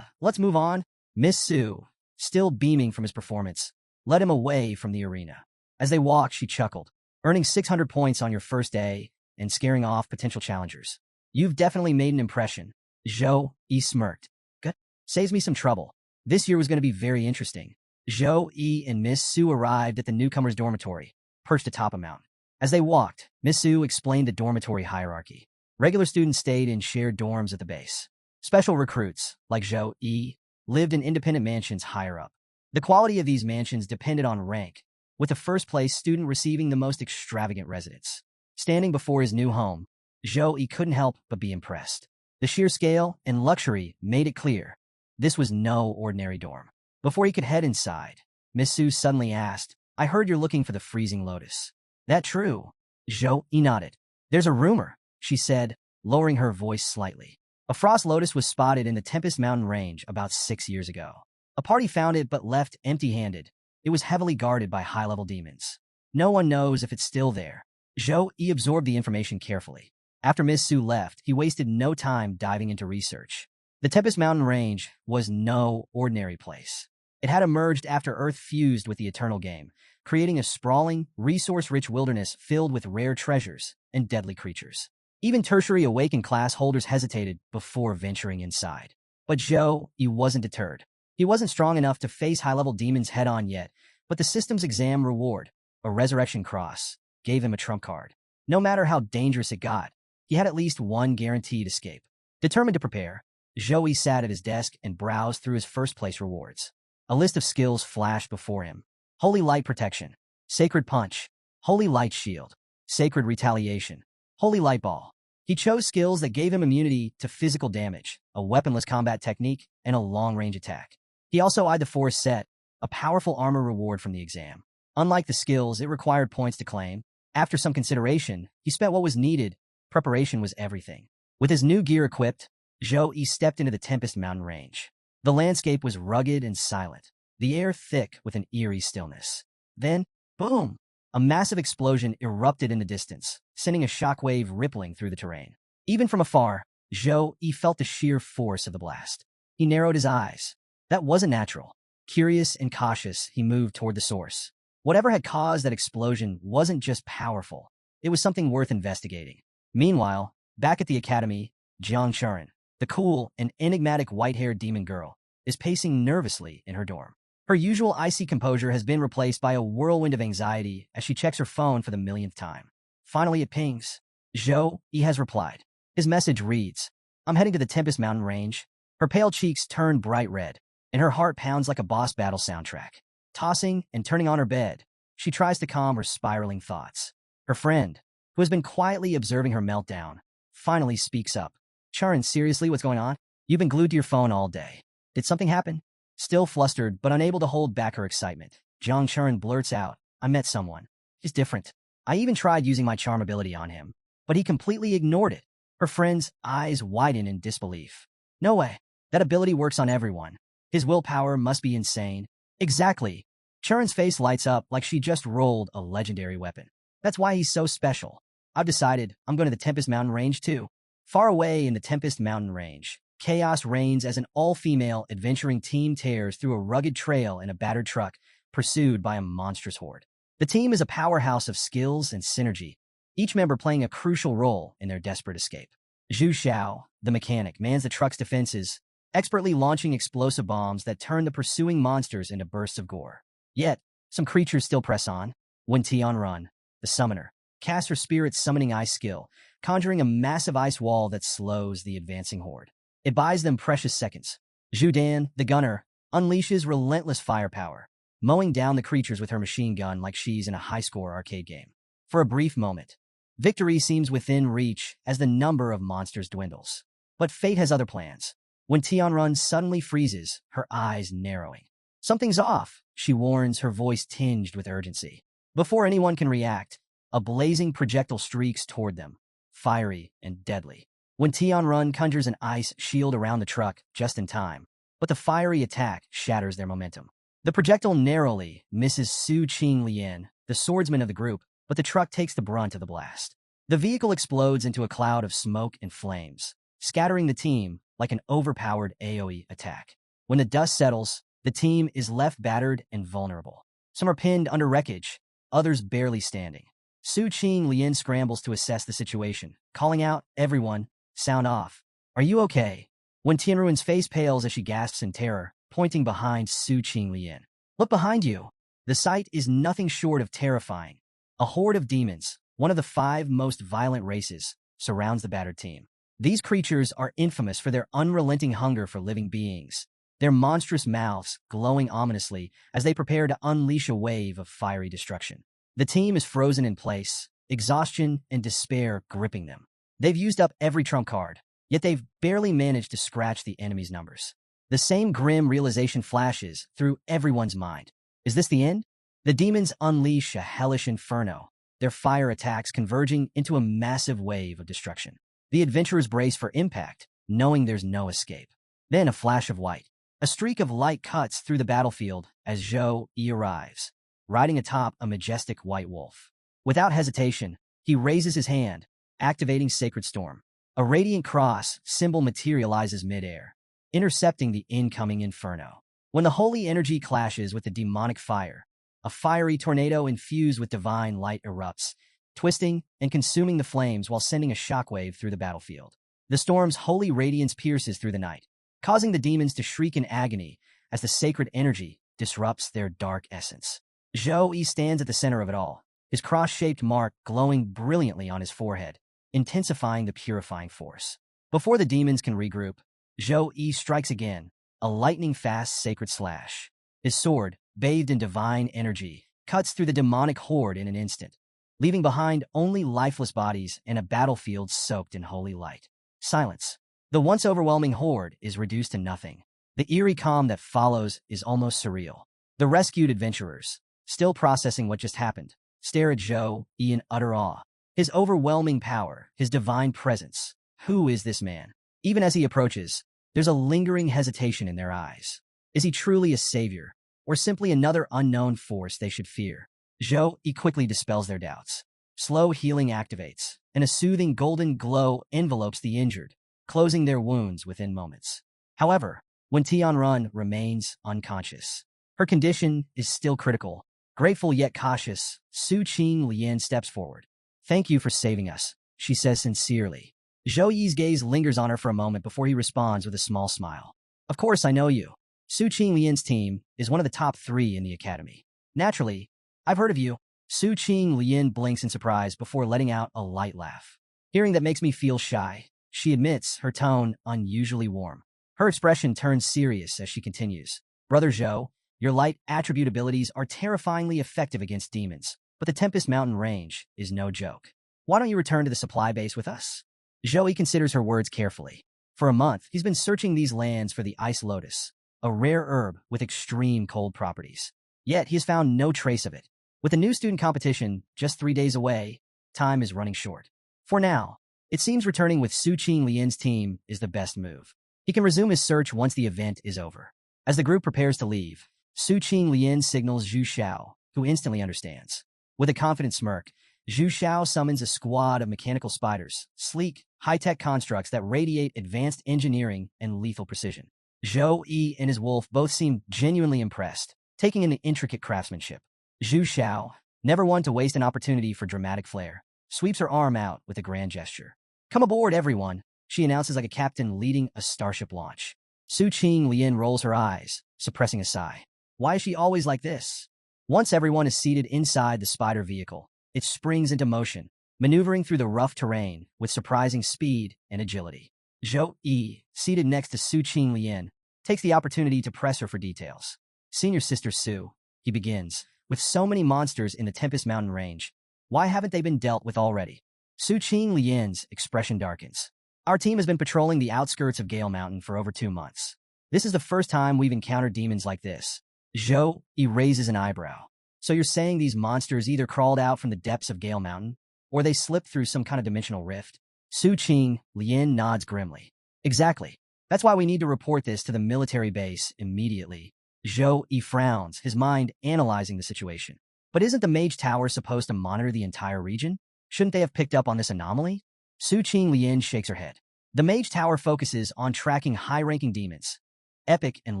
Let's move on. Miss Su, still beaming from his performance, led him away from the arena. As they walked, she chuckled. Earning 600 points on your first day and scaring off potential challengers. You've definitely made an impression. Zhou Yi smirked. Good. Saves me some trouble. This year was going to be very interesting. Zhou Yi and Miss Su arrived at the newcomers' dormitory, perched atop a mountain. As they walked, Miss Su explained the dormitory hierarchy. Regular students stayed in shared dorms at the base. Special recruits, like Zhou Yi, lived in independent mansions higher up. The quality of these mansions depended on rank, with the first-place student receiving the most extravagant residence. Standing before his new home, Zhou Yi couldn't help but be impressed. The sheer scale and luxury made it clear this was no ordinary dorm. Before he could head inside, Miss Su suddenly asked, I heard you're looking for the freezing lotus. That true? Zhou Yi nodded. There's a rumor, she said, lowering her voice slightly. A frost lotus was spotted in the Tempest Mountain range about 6 years ago. A party found it but left empty-handed. It was heavily guarded by high-level demons. No one knows if it's still there. Zhou Yi absorbed the information carefully. After Miss Su left, he wasted no time diving into research. The Tempest Mountain range was no ordinary place. It had emerged after Earth fused with the Eternal Game, creating a sprawling, resource-rich wilderness filled with rare treasures and deadly creatures. Even tertiary awakened class holders hesitated before venturing inside. But Zhou Yi wasn't deterred. He wasn't strong enough to face high-level demons head-on yet, but the system's exam reward, a resurrection cross, gave him a trump card. No matter how dangerous it got, he had at least one guaranteed escape. Determined to prepare, Zhou Yi sat at his desk and browsed through his first-place rewards. A list of skills flashed before him. Holy Light Protection, Sacred Punch, Holy Light Shield, Sacred Retaliation, Holy Light Ball. He chose skills that gave him immunity to physical damage, a weaponless combat technique, and a long-range attack. He also eyed the Force Set, a powerful armor reward from the exam. Unlike the skills, it required points to claim. After some consideration, he spent what was needed. Preparation was everything. With his new gear equipped, Zhou Yi stepped into the Tempest Mountain range. The landscape was rugged and silent, the air thick with an eerie stillness. Then, boom! A massive explosion erupted in the distance, sending a shockwave rippling through the terrain. Even from afar, Zhou Yi felt the sheer force of the blast. He narrowed his eyes. That wasn't natural. Curious and cautious, he moved toward the source. Whatever had caused that explosion wasn't just powerful. It was something worth investigating. Meanwhile, back at the academy, Churan, the cool and enigmatic white-haired demon girl, is pacing nervously in her dorm. Her usual icy composure has been replaced by a whirlwind of anxiety as she checks her phone for the millionth time. Finally, it pings. Zhou Yi has replied. His message reads, I'm heading to the Tempest Mountain range. Her pale cheeks turn bright red, and her heart pounds like a boss battle soundtrack. Tossing and turning on her bed, she tries to calm her spiraling thoughts. Her friend, who has been quietly observing her meltdown, finally speaks up. Churan, seriously, what's going on? You've been glued to your phone all day. Did something happen? Still flustered, but unable to hold back her excitement, Churan blurts out, I met someone. He's different. I even tried using my charm ability on him, but he completely ignored it. Her friend's eyes widen in disbelief. No way. That ability works on everyone. His willpower must be insane. Exactly. Churan's face lights up like she just rolled a legendary weapon. That's why he's so special. I've decided I'm going to the Tempest Mountain range too. Far away in the Tempest Mountain range, chaos reigns as an all-female adventuring team tears through a rugged trail in a battered truck, pursued by a monstrous horde. The team is a powerhouse of skills and synergy, each member playing a crucial role in their desperate escape. Zhu Xiao, the mechanic, mans the truck's defenses, expertly launching explosive bombs that turn the pursuing monsters into bursts of gore. Yet, some creatures still press on. Wen Tianrun, the summoner, casts her spirit's summoning ice skill, conjuring a massive ice wall that slows the advancing horde. It buys them precious seconds. Zhu Dan, the gunner, unleashes relentless firepower, mowing down the creatures with her machine gun like she's in a high-score arcade game. For a brief moment, victory seems within reach as the number of monsters dwindles. But fate has other plans. When Tianrun suddenly freezes, her eyes narrowing. Something's off, she warns, her voice tinged with urgency. Before anyone can react, A blazing projectile streaks toward them, fiery and deadly. When Tianrun conjures an ice shield around the truck just in time, but the fiery attack shatters their momentum. The projectile narrowly misses Su Qing Lian, the swordsman of the group, but the truck takes the brunt of the blast. The vehicle explodes into a cloud of smoke and flames, scattering the team like an overpowered AoE attack. When the dust settles, the team is left battered and vulnerable. Some are pinned under wreckage, others barely standing. Su Qing Lian scrambles to assess the situation, calling out, "Everyone, sound off. Are you okay?" When Tianruan's face pales as she gasps in terror, pointing behind Su Qing Lian. "Look behind you." The sight is nothing short of terrifying. A horde of demons, one of the 5 most violent races, surrounds the battered team. These creatures are infamous for their unrelenting hunger for living beings, their monstrous mouths glowing ominously as they prepare to unleash a wave of fiery destruction. The team is frozen in place, exhaustion and despair gripping them. They've used up every trump card, yet they've barely managed to scratch the enemy's numbers. The same grim realization flashes through everyone's mind. Is this the end? The demons unleash a hellish inferno, their fire attacks converging into a massive wave of destruction. The adventurers brace for impact, knowing there's no escape. Then a flash of white. A streak of light cuts through the battlefield as Zhou Yi arrives, riding atop a majestic white wolf. Without hesitation, he raises his hand, activating Sacred Storm. A radiant cross symbol materializes midair, intercepting the incoming inferno. When the holy energy clashes with the demonic fire, a fiery tornado infused with divine light erupts, twisting and consuming the flames while sending a shockwave through the battlefield. The storm's holy radiance pierces through the night, causing the demons to shriek in agony as the sacred energy disrupts their dark essence. Zhou Yi stands at the center of it all, his cross-shaped mark glowing brilliantly on his forehead, intensifying the purifying force. Before the demons can regroup, Zhou Yi strikes again, a lightning-fast sacred slash. His sword, bathed in divine energy, cuts through the demonic horde in an instant, leaving behind only lifeless bodies and a battlefield soaked in holy light. Silence. The once overwhelming horde is reduced to nothing. The eerie calm that follows is almost surreal. The rescued adventurers, still processing what just happened, stare at Zhou Yi in utter awe. His overwhelming power, his divine presence. Who is this man? Even as he approaches, there's a lingering hesitation in their eyes. Is he truly a savior, or simply another unknown force they should fear? Zhou Yi quickly dispels their doubts. Slow healing activates, and a soothing golden glow envelopes the injured, closing their wounds within moments. However, when Tianrun remains unconscious, her condition is still critical. Grateful yet cautious, Su Qing Lian steps forward. "Thank you for saving us," she says sincerely. Zhou Yi's gaze lingers on her for a moment before he responds with a small smile. "Of course I know you. Su Qing Lian's team is one of the top 3 in the academy. Naturally, I've heard of you." Su Qing Lian blinks in surprise before letting out a light laugh. "Hearing that makes me feel shy," she admits, her tone unusually warm. Her expression turns serious as she continues. "Brother Zhou, your light attribute abilities are terrifyingly effective against demons, but the Tempest Mountain range is no joke. Why don't you return to the supply base with us?" Zhou Yi considers her words carefully. For a month, he's been searching these lands for the Ice Lotus, a rare herb with extreme cold properties. Yet he has found no trace of it. With the new student competition just 3 days away, time is running short. For now, it seems returning with Su Qing Lian's team is the best move. He can resume his search once the event is over. As the group prepares to leave, Su Qing Lian signals Zhu Xiao, who instantly understands. With a confident smirk, Zhu Xiao summons a squad of mechanical spiders, sleek, high-tech constructs that radiate advanced engineering and lethal precision. Zhou Yi and his wolf both seem genuinely impressed, taking in the intricate craftsmanship. Zhu Xiao, never one to waste an opportunity for dramatic flair, sweeps her arm out with a grand gesture. "Come aboard, everyone," she announces like a captain leading a starship launch. Su Qing Lian rolls her eyes, suppressing a sigh. Why is she always like this? Once everyone is seated inside the spider vehicle, it springs into motion, maneuvering through the rough terrain with surprising speed and agility. Zhou Yi, seated next to Su Qing Lian, takes the opportunity to press her for details. "Senior Sister Su," he begins, "with so many monsters in the Tempest Mountain range, why haven't they been dealt with already?" Su Qing Lian's expression darkens. "Our team has been patrolling the outskirts of Gale Mountain for over 2 months. This is the first time we've encountered demons like this." Zhou Yi raises an eyebrow. So you're saying these monsters either crawled out from the depths of Gale Mountain, or they slipped through some kind of dimensional rift? Ching Lien nods grimly. Exactly. That's why we need to report this to the military base immediately. Yi frowns, his mind analyzing the situation. But isn't the Mage Tower supposed to monitor the entire region? Shouldn't they have picked up on this anomaly? Ching Lien shakes her head. The Mage Tower focuses on tracking high-ranking demons, epic and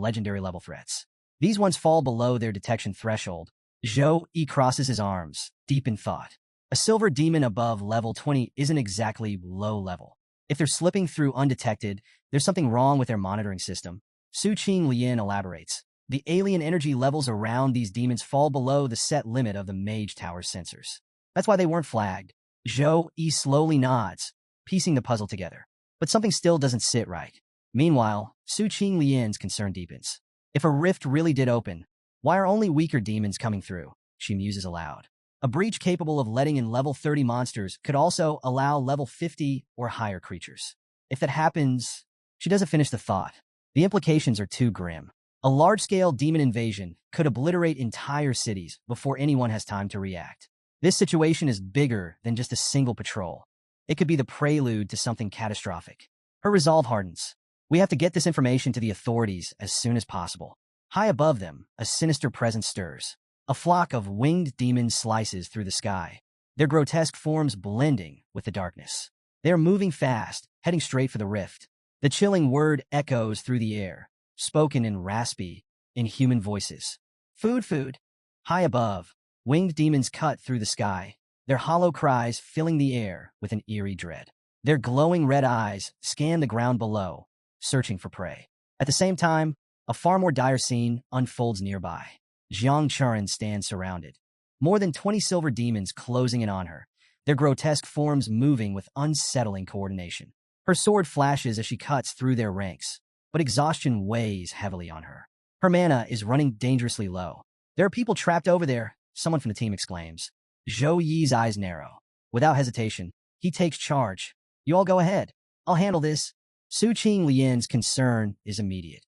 legendary level threats. These ones fall below their detection threshold. Yi crosses his arms, deep in thought. A silver demon above level 20 isn't exactly low level. If they're slipping through undetected, there's something wrong with their monitoring system. Ching Lien elaborates. The alien energy levels around these demons fall below the set limit of the Mage Tower's sensors. That's why they weren't flagged. Yi slowly nods, piecing the puzzle together. But something still doesn't sit right. Meanwhile, Ching Lien's concern deepens. If a rift really did open, why are only weaker demons coming through? She muses aloud. A breach capable of letting in level 30 monsters could also allow level 50 or higher creatures. If that happens, she doesn't finish the thought. The implications are too grim. A large-scale demon invasion could obliterate entire cities before anyone has time to react. This situation is bigger than just a single patrol. It could be the prelude to something catastrophic. Her resolve hardens. We have to get this information to the authorities as soon as possible. High above them, a sinister presence stirs. A flock of winged demons slices through the sky, their grotesque forms blending with the darkness. They are moving fast, heading straight for the rift. The chilling word echoes through the air, spoken in raspy, inhuman voices. Food, food. High above, winged demons cut through the sky, their hollow cries filling the air with an eerie dread. Their glowing red eyes scan the ground below, searching for prey. At the same time, a far more dire scene unfolds nearby. Churan stands surrounded. More than 20 silver demons closing in on her, their grotesque forms moving with unsettling coordination. Her sword flashes as she cuts through their ranks, but exhaustion weighs heavily on her. Her mana is running dangerously low. There are people trapped over there, someone from the team exclaims. Yi's eyes narrow. Without hesitation, he takes charge. You all go ahead. I'll handle this. Ching Lien's concern is immediate.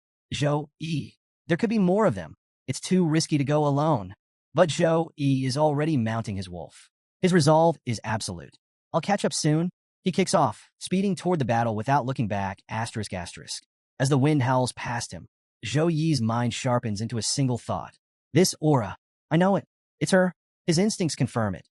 Yi. There could be more of them. It's too risky to go alone. But Yi is already mounting his wolf. His resolve is absolute. I'll catch up soon. He kicks off, speeding toward the battle without looking back, asterisk asterisk. As the wind howls past him, Yi's mind sharpens into a single thought. This aura. I know it. It's her. His instincts confirm it.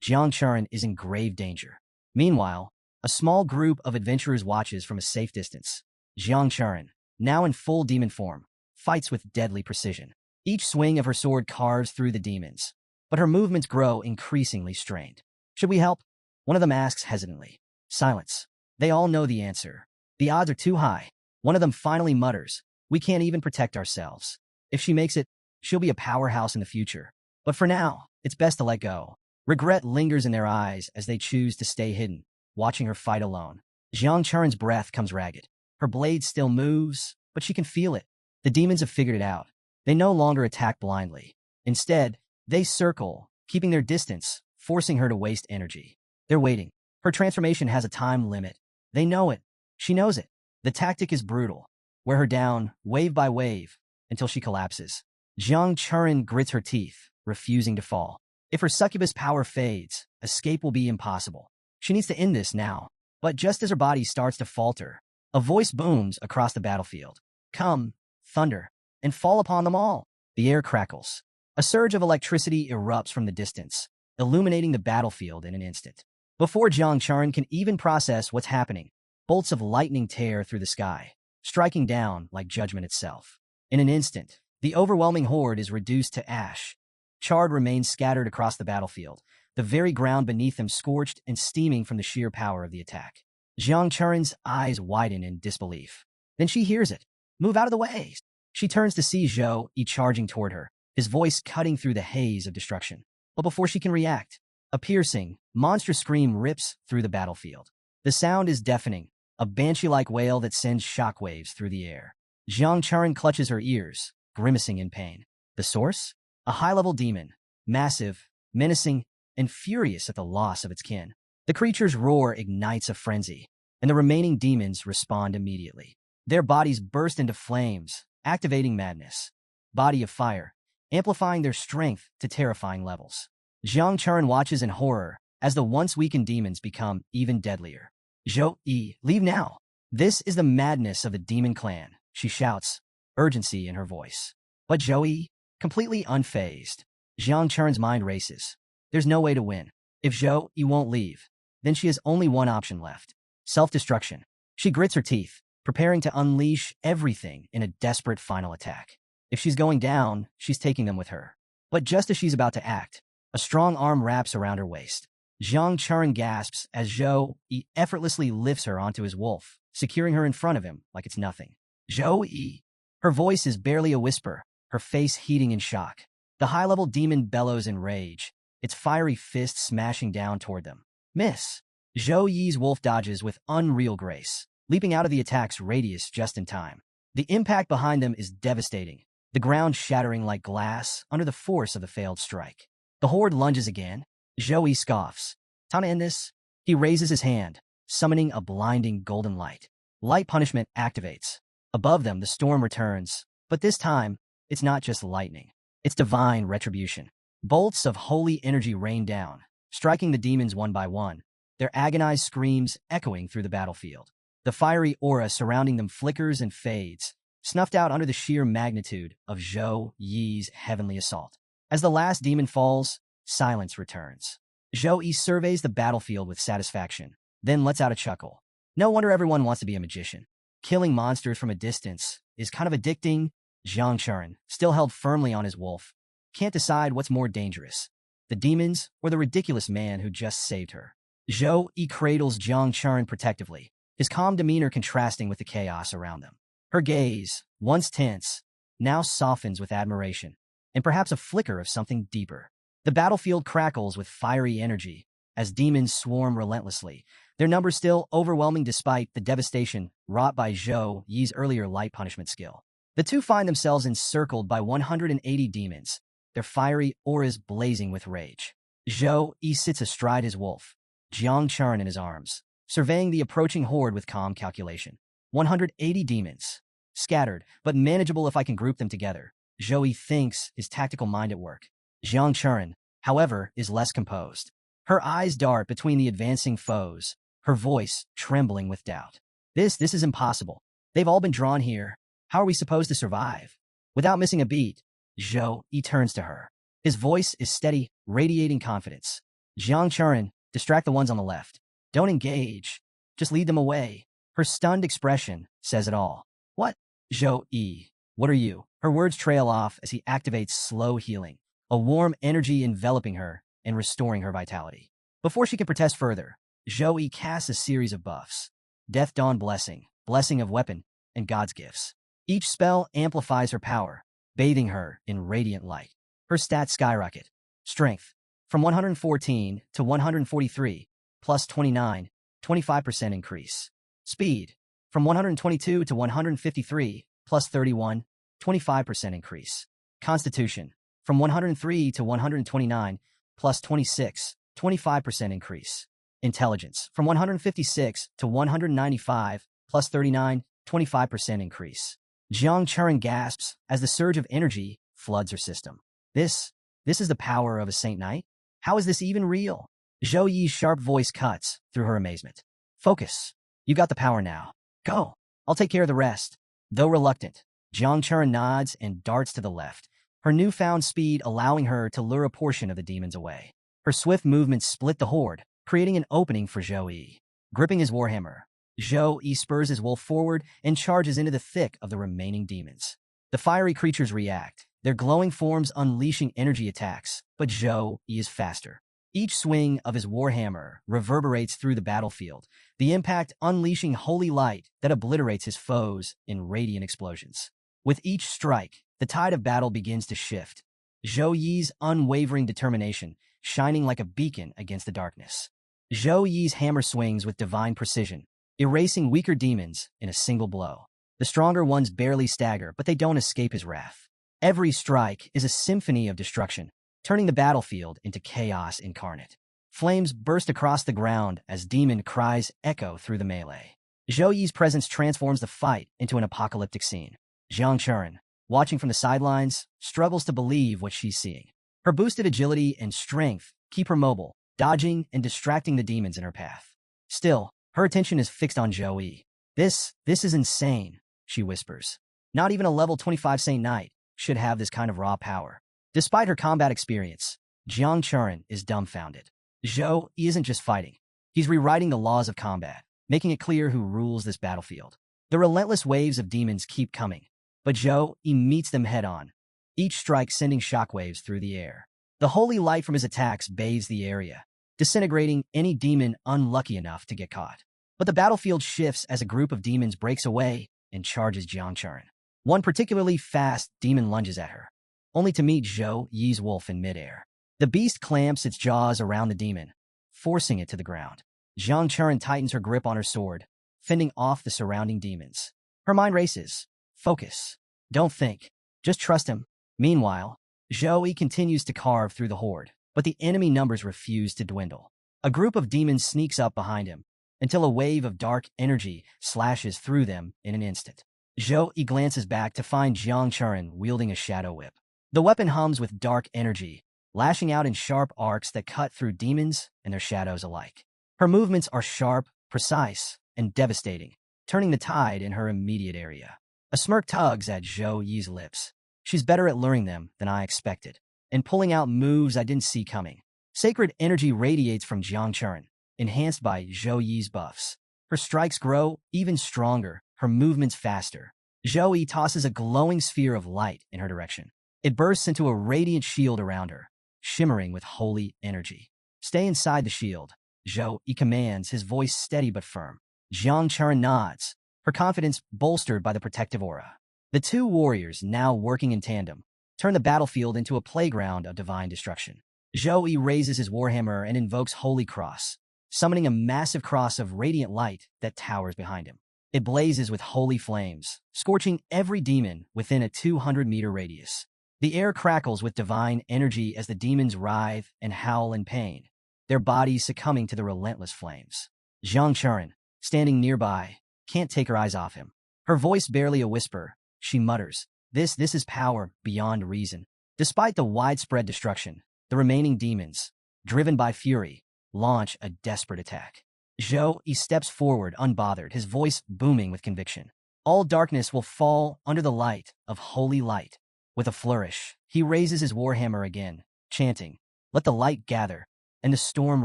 Churan is in grave danger. Meanwhile, a small group of adventurers watches from a safe distance. Churan, now in full demon form, fights with deadly precision. Each swing of her sword carves through the demons, but her movements grow increasingly strained. Should we help? One of them asks hesitantly. Silence. They all know the answer. The odds are too high. One of them finally mutters, we can't even protect ourselves. If she makes it, she'll be a powerhouse in the future. But for now, it's best to let go. Regret lingers in their eyes as they choose to stay hidden, watching her fight alone. Churan's breath comes ragged. Her blade still moves, but she can feel it. The demons have figured it out. They no longer attack blindly. Instead, they circle, keeping their distance, forcing her to waste energy. They're waiting. Her transformation has a time limit. They know it. She knows it. The tactic is brutal. Wear her down, wave by wave, until she collapses. Churan grits her teeth, refusing to fall. If her succubus power fades, escape will be impossible. She needs to end this now. But just as her body starts to falter, a voice booms across the battlefield. Come, thunder, and fall upon them all. The air crackles. A surge of electricity erupts from the distance, illuminating the battlefield in an instant. Before Churan can even process what's happening, bolts of lightning tear through the sky, striking down like judgment itself. In an instant, the overwhelming horde is reduced to ash. Charred remains scattered across the battlefield, the very ground beneath them scorched and steaming from the sheer power of the attack. Churan's eyes widen in disbelief. Then she hears it. Move out of the way! She turns to see Yi charging toward her, his voice cutting through the haze of destruction. But before she can react, a piercing, monstrous scream rips through the battlefield. The sound is deafening, a banshee-like wail that sends shockwaves through the air. Churan clutches her ears, grimacing in pain. The source? A high-level demon, massive, menacing, and furious at the loss of its kin. The creature's roar ignites a frenzy, and the remaining demons respond immediately. Their bodies burst into flames, activating madness. Body of fire, amplifying their strength to terrifying levels. Churan watches in horror as the once weakened demons become even deadlier. Zhou-yi, leave now. This is the madness of the demon clan, she shouts, urgency in her voice. But Zhou-yi, completely unfazed. Churan's mind races. There's no way to win. If Zhou-yi won't leave, then she has only one option left. Self-destruction. She grits her teeth, preparing to unleash everything in a desperate final attack. If she's going down, she's taking them with her. But just as she's about to act, a strong arm wraps around her waist. Churan gasps as Zhou-yi effortlessly lifts her onto his wolf, securing her in front of him like it's nothing. Zhou-yi. Her voice is barely a whisper, her face heating in shock. The high-level demon bellows in rage, its fiery fist smashing down toward them. Miss. Zhou-yi's wolf dodges with unreal grace, leaping out of the attack's radius just in time. The impact behind them is devastating, the ground shattering like glass under the force of the failed strike. The horde lunges again. Zhou-yi scoffs. Time to end this? He raises his hand, summoning a blinding golden light. Light punishment activates. Above them, the storm returns, but this time, it's not just lightning. It's divine retribution. Bolts of holy energy rain down, striking the demons one by one, their agonized screams echoing through the battlefield. The fiery aura surrounding them flickers and fades, snuffed out under the sheer magnitude of Zhou-yi's heavenly assault. As the last demon falls, silence returns. Zhou-yi surveys the battlefield with satisfaction, then lets out a chuckle. No wonder everyone wants to be a magician. Killing monsters from a distance is kind of addicting. Churan, still held firmly on his wolf, can't decide what's more dangerous, the demons or the ridiculous man who just saved her. Zhou-yi cradles Churan protectively, his calm demeanor contrasting with the chaos around them. Her gaze, once tense, now softens with admiration, and perhaps a flicker of something deeper. The battlefield crackles with fiery energy as demons swarm relentlessly, their numbers still overwhelming despite the devastation wrought by Zhou-yi's earlier light punishment skill. The two find themselves encircled by 180 demons, their fiery auras blazing with rage. Zhou-yi sits astride his wolf, Churan in his arms, surveying the approaching horde with calm calculation. 180 demons. Scattered, but manageable if I can group them together. Zhou-yi thinks, his tactical mind at work. Churan, however, is less composed. Her eyes dart between the advancing foes, her voice trembling with doubt. This is impossible. They've all been drawn here. How are we supposed to survive? Without missing a beat, Zhou-yi turns to her. His voice is steady, radiating confidence. Churan, distract the ones on the left. Don't engage. Just lead them away. Her stunned expression says it all. What? Zhou-yi, what are you? Her words trail off as he activates slow healing, a warm energy enveloping her and restoring her vitality. Before she can protest further, Zhou-yi casts a series of buffs. Death Dawn Blessing, Blessing of Weapon, and God's Gifts. Each spell amplifies her power, bathing her in radiant light. Her stats skyrocket. Strength, from 114 to 143, plus 29, 25% increase. Speed, from 122 to 153, plus 31, 25% increase. Constitution, from 103 to 129, plus 26, 25% increase. Intelligence, from 156 to 195, plus 39, 25% increase. Churan gasps as the surge of energy floods her system. This is the power of a Saint Knight? How is this even real? Zhou-yi's sharp voice cuts through her amazement. Focus. You got the power now. Go. I'll take care of the rest. Though reluctant, Churan nods and darts to the left, her newfound speed allowing her to lure a portion of the demons away. Her swift movements split the horde, creating an opening for Zhou-yi. Gripping his warhammer, Zhou-yi spurs his wolf forward and charges into the thick of the remaining demons. The fiery creatures react, their glowing forms unleashing energy attacks, but Zhou-yi is faster. Each swing of his warhammer reverberates through the battlefield, the impact unleashing holy light that obliterates his foes in radiant explosions. With each strike, the tide of battle begins to shift, Zhou-yi's unwavering determination shining like a beacon against the darkness. Zhou-yi's hammer swings with divine precision, erasing weaker demons in a single blow. The stronger ones barely stagger, but they don't escape his wrath. Every strike is a symphony of destruction, turning the battlefield into chaos incarnate. Flames burst across the ground as demon cries echo through the melee. Zhou-yi's presence transforms the fight into an apocalyptic scene. Churan, watching from the sidelines, struggles to believe what she's seeing. Her boosted agility and strength keep her mobile, dodging and distracting the demons in her path. Still, her attention is fixed on Joey. This is insane, she whispers. Not even a level 25 Saint Knight should have this kind of raw power. Despite her combat experience, Churan is dumbfounded. Joey isn't just fighting. He's rewriting the laws of combat, making it clear who rules this battlefield. The relentless waves of demons keep coming, but Joey meets them head-on, each strike sending shockwaves through the air. The holy light from his attacks bathes the area, disintegrating any demon unlucky enough to get caught. But the battlefield shifts as a group of demons breaks away and charges Churan. One particularly fast demon lunges at her, only to meet Joey's wolf in midair. The beast clamps its jaws around the demon, forcing it to the ground. Churan tightens her grip on her sword, fending off the surrounding demons. Her mind races. Focus. Don't think. Just trust him. Meanwhile, Joey continues to carve through the horde, but the enemy numbers refuse to dwindle. A group of demons sneaks up behind him, until a wave of dark energy slashes through them in an instant. Joey glances back to find Churan wielding a shadow whip. The weapon hums with dark energy, lashing out in sharp arcs that cut through demons and their shadows alike. Her movements are sharp, precise, and devastating, turning the tide in her immediate area. A smirk tugs at Joey's lips. She's better at luring them than I expected, and pulling out moves I didn't see coming. Sacred energy radiates from Churan, enhanced by Joey's buffs. Her strikes grow even stronger, her movements faster. Joey tosses a glowing sphere of light in her direction. It bursts into a radiant shield around her, shimmering with holy energy. Stay inside the shield, Joey commands, his voice steady but firm. Churan nods, her confidence bolstered by the protective aura. The two warriors, now working in tandem, turn the battlefield into a playground of divine destruction. Joey raises his warhammer and invokes Holy Cross, summoning a massive cross of radiant light that towers behind him. It blazes with holy flames, scorching every demon within a 200-meter radius. The air crackles with divine energy as the demons writhe and howl in pain, their bodies succumbing to the relentless flames. Churan, standing nearby, can't take her eyes off him. Her voice barely a whisper, she mutters, This is power beyond reason. Despite the widespread destruction, the remaining demons, driven by fury, launch a desperate attack. Joey steps forward unbothered, his voice booming with conviction. All darkness will fall under the light of holy light. With a flourish, he raises his warhammer again, chanting, Let the light gather, and the storm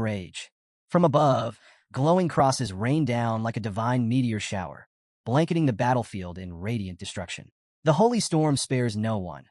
rage. From above, glowing crosses rain down like a divine meteor shower, blanketing the battlefield in radiant destruction. The holy storm spares no one.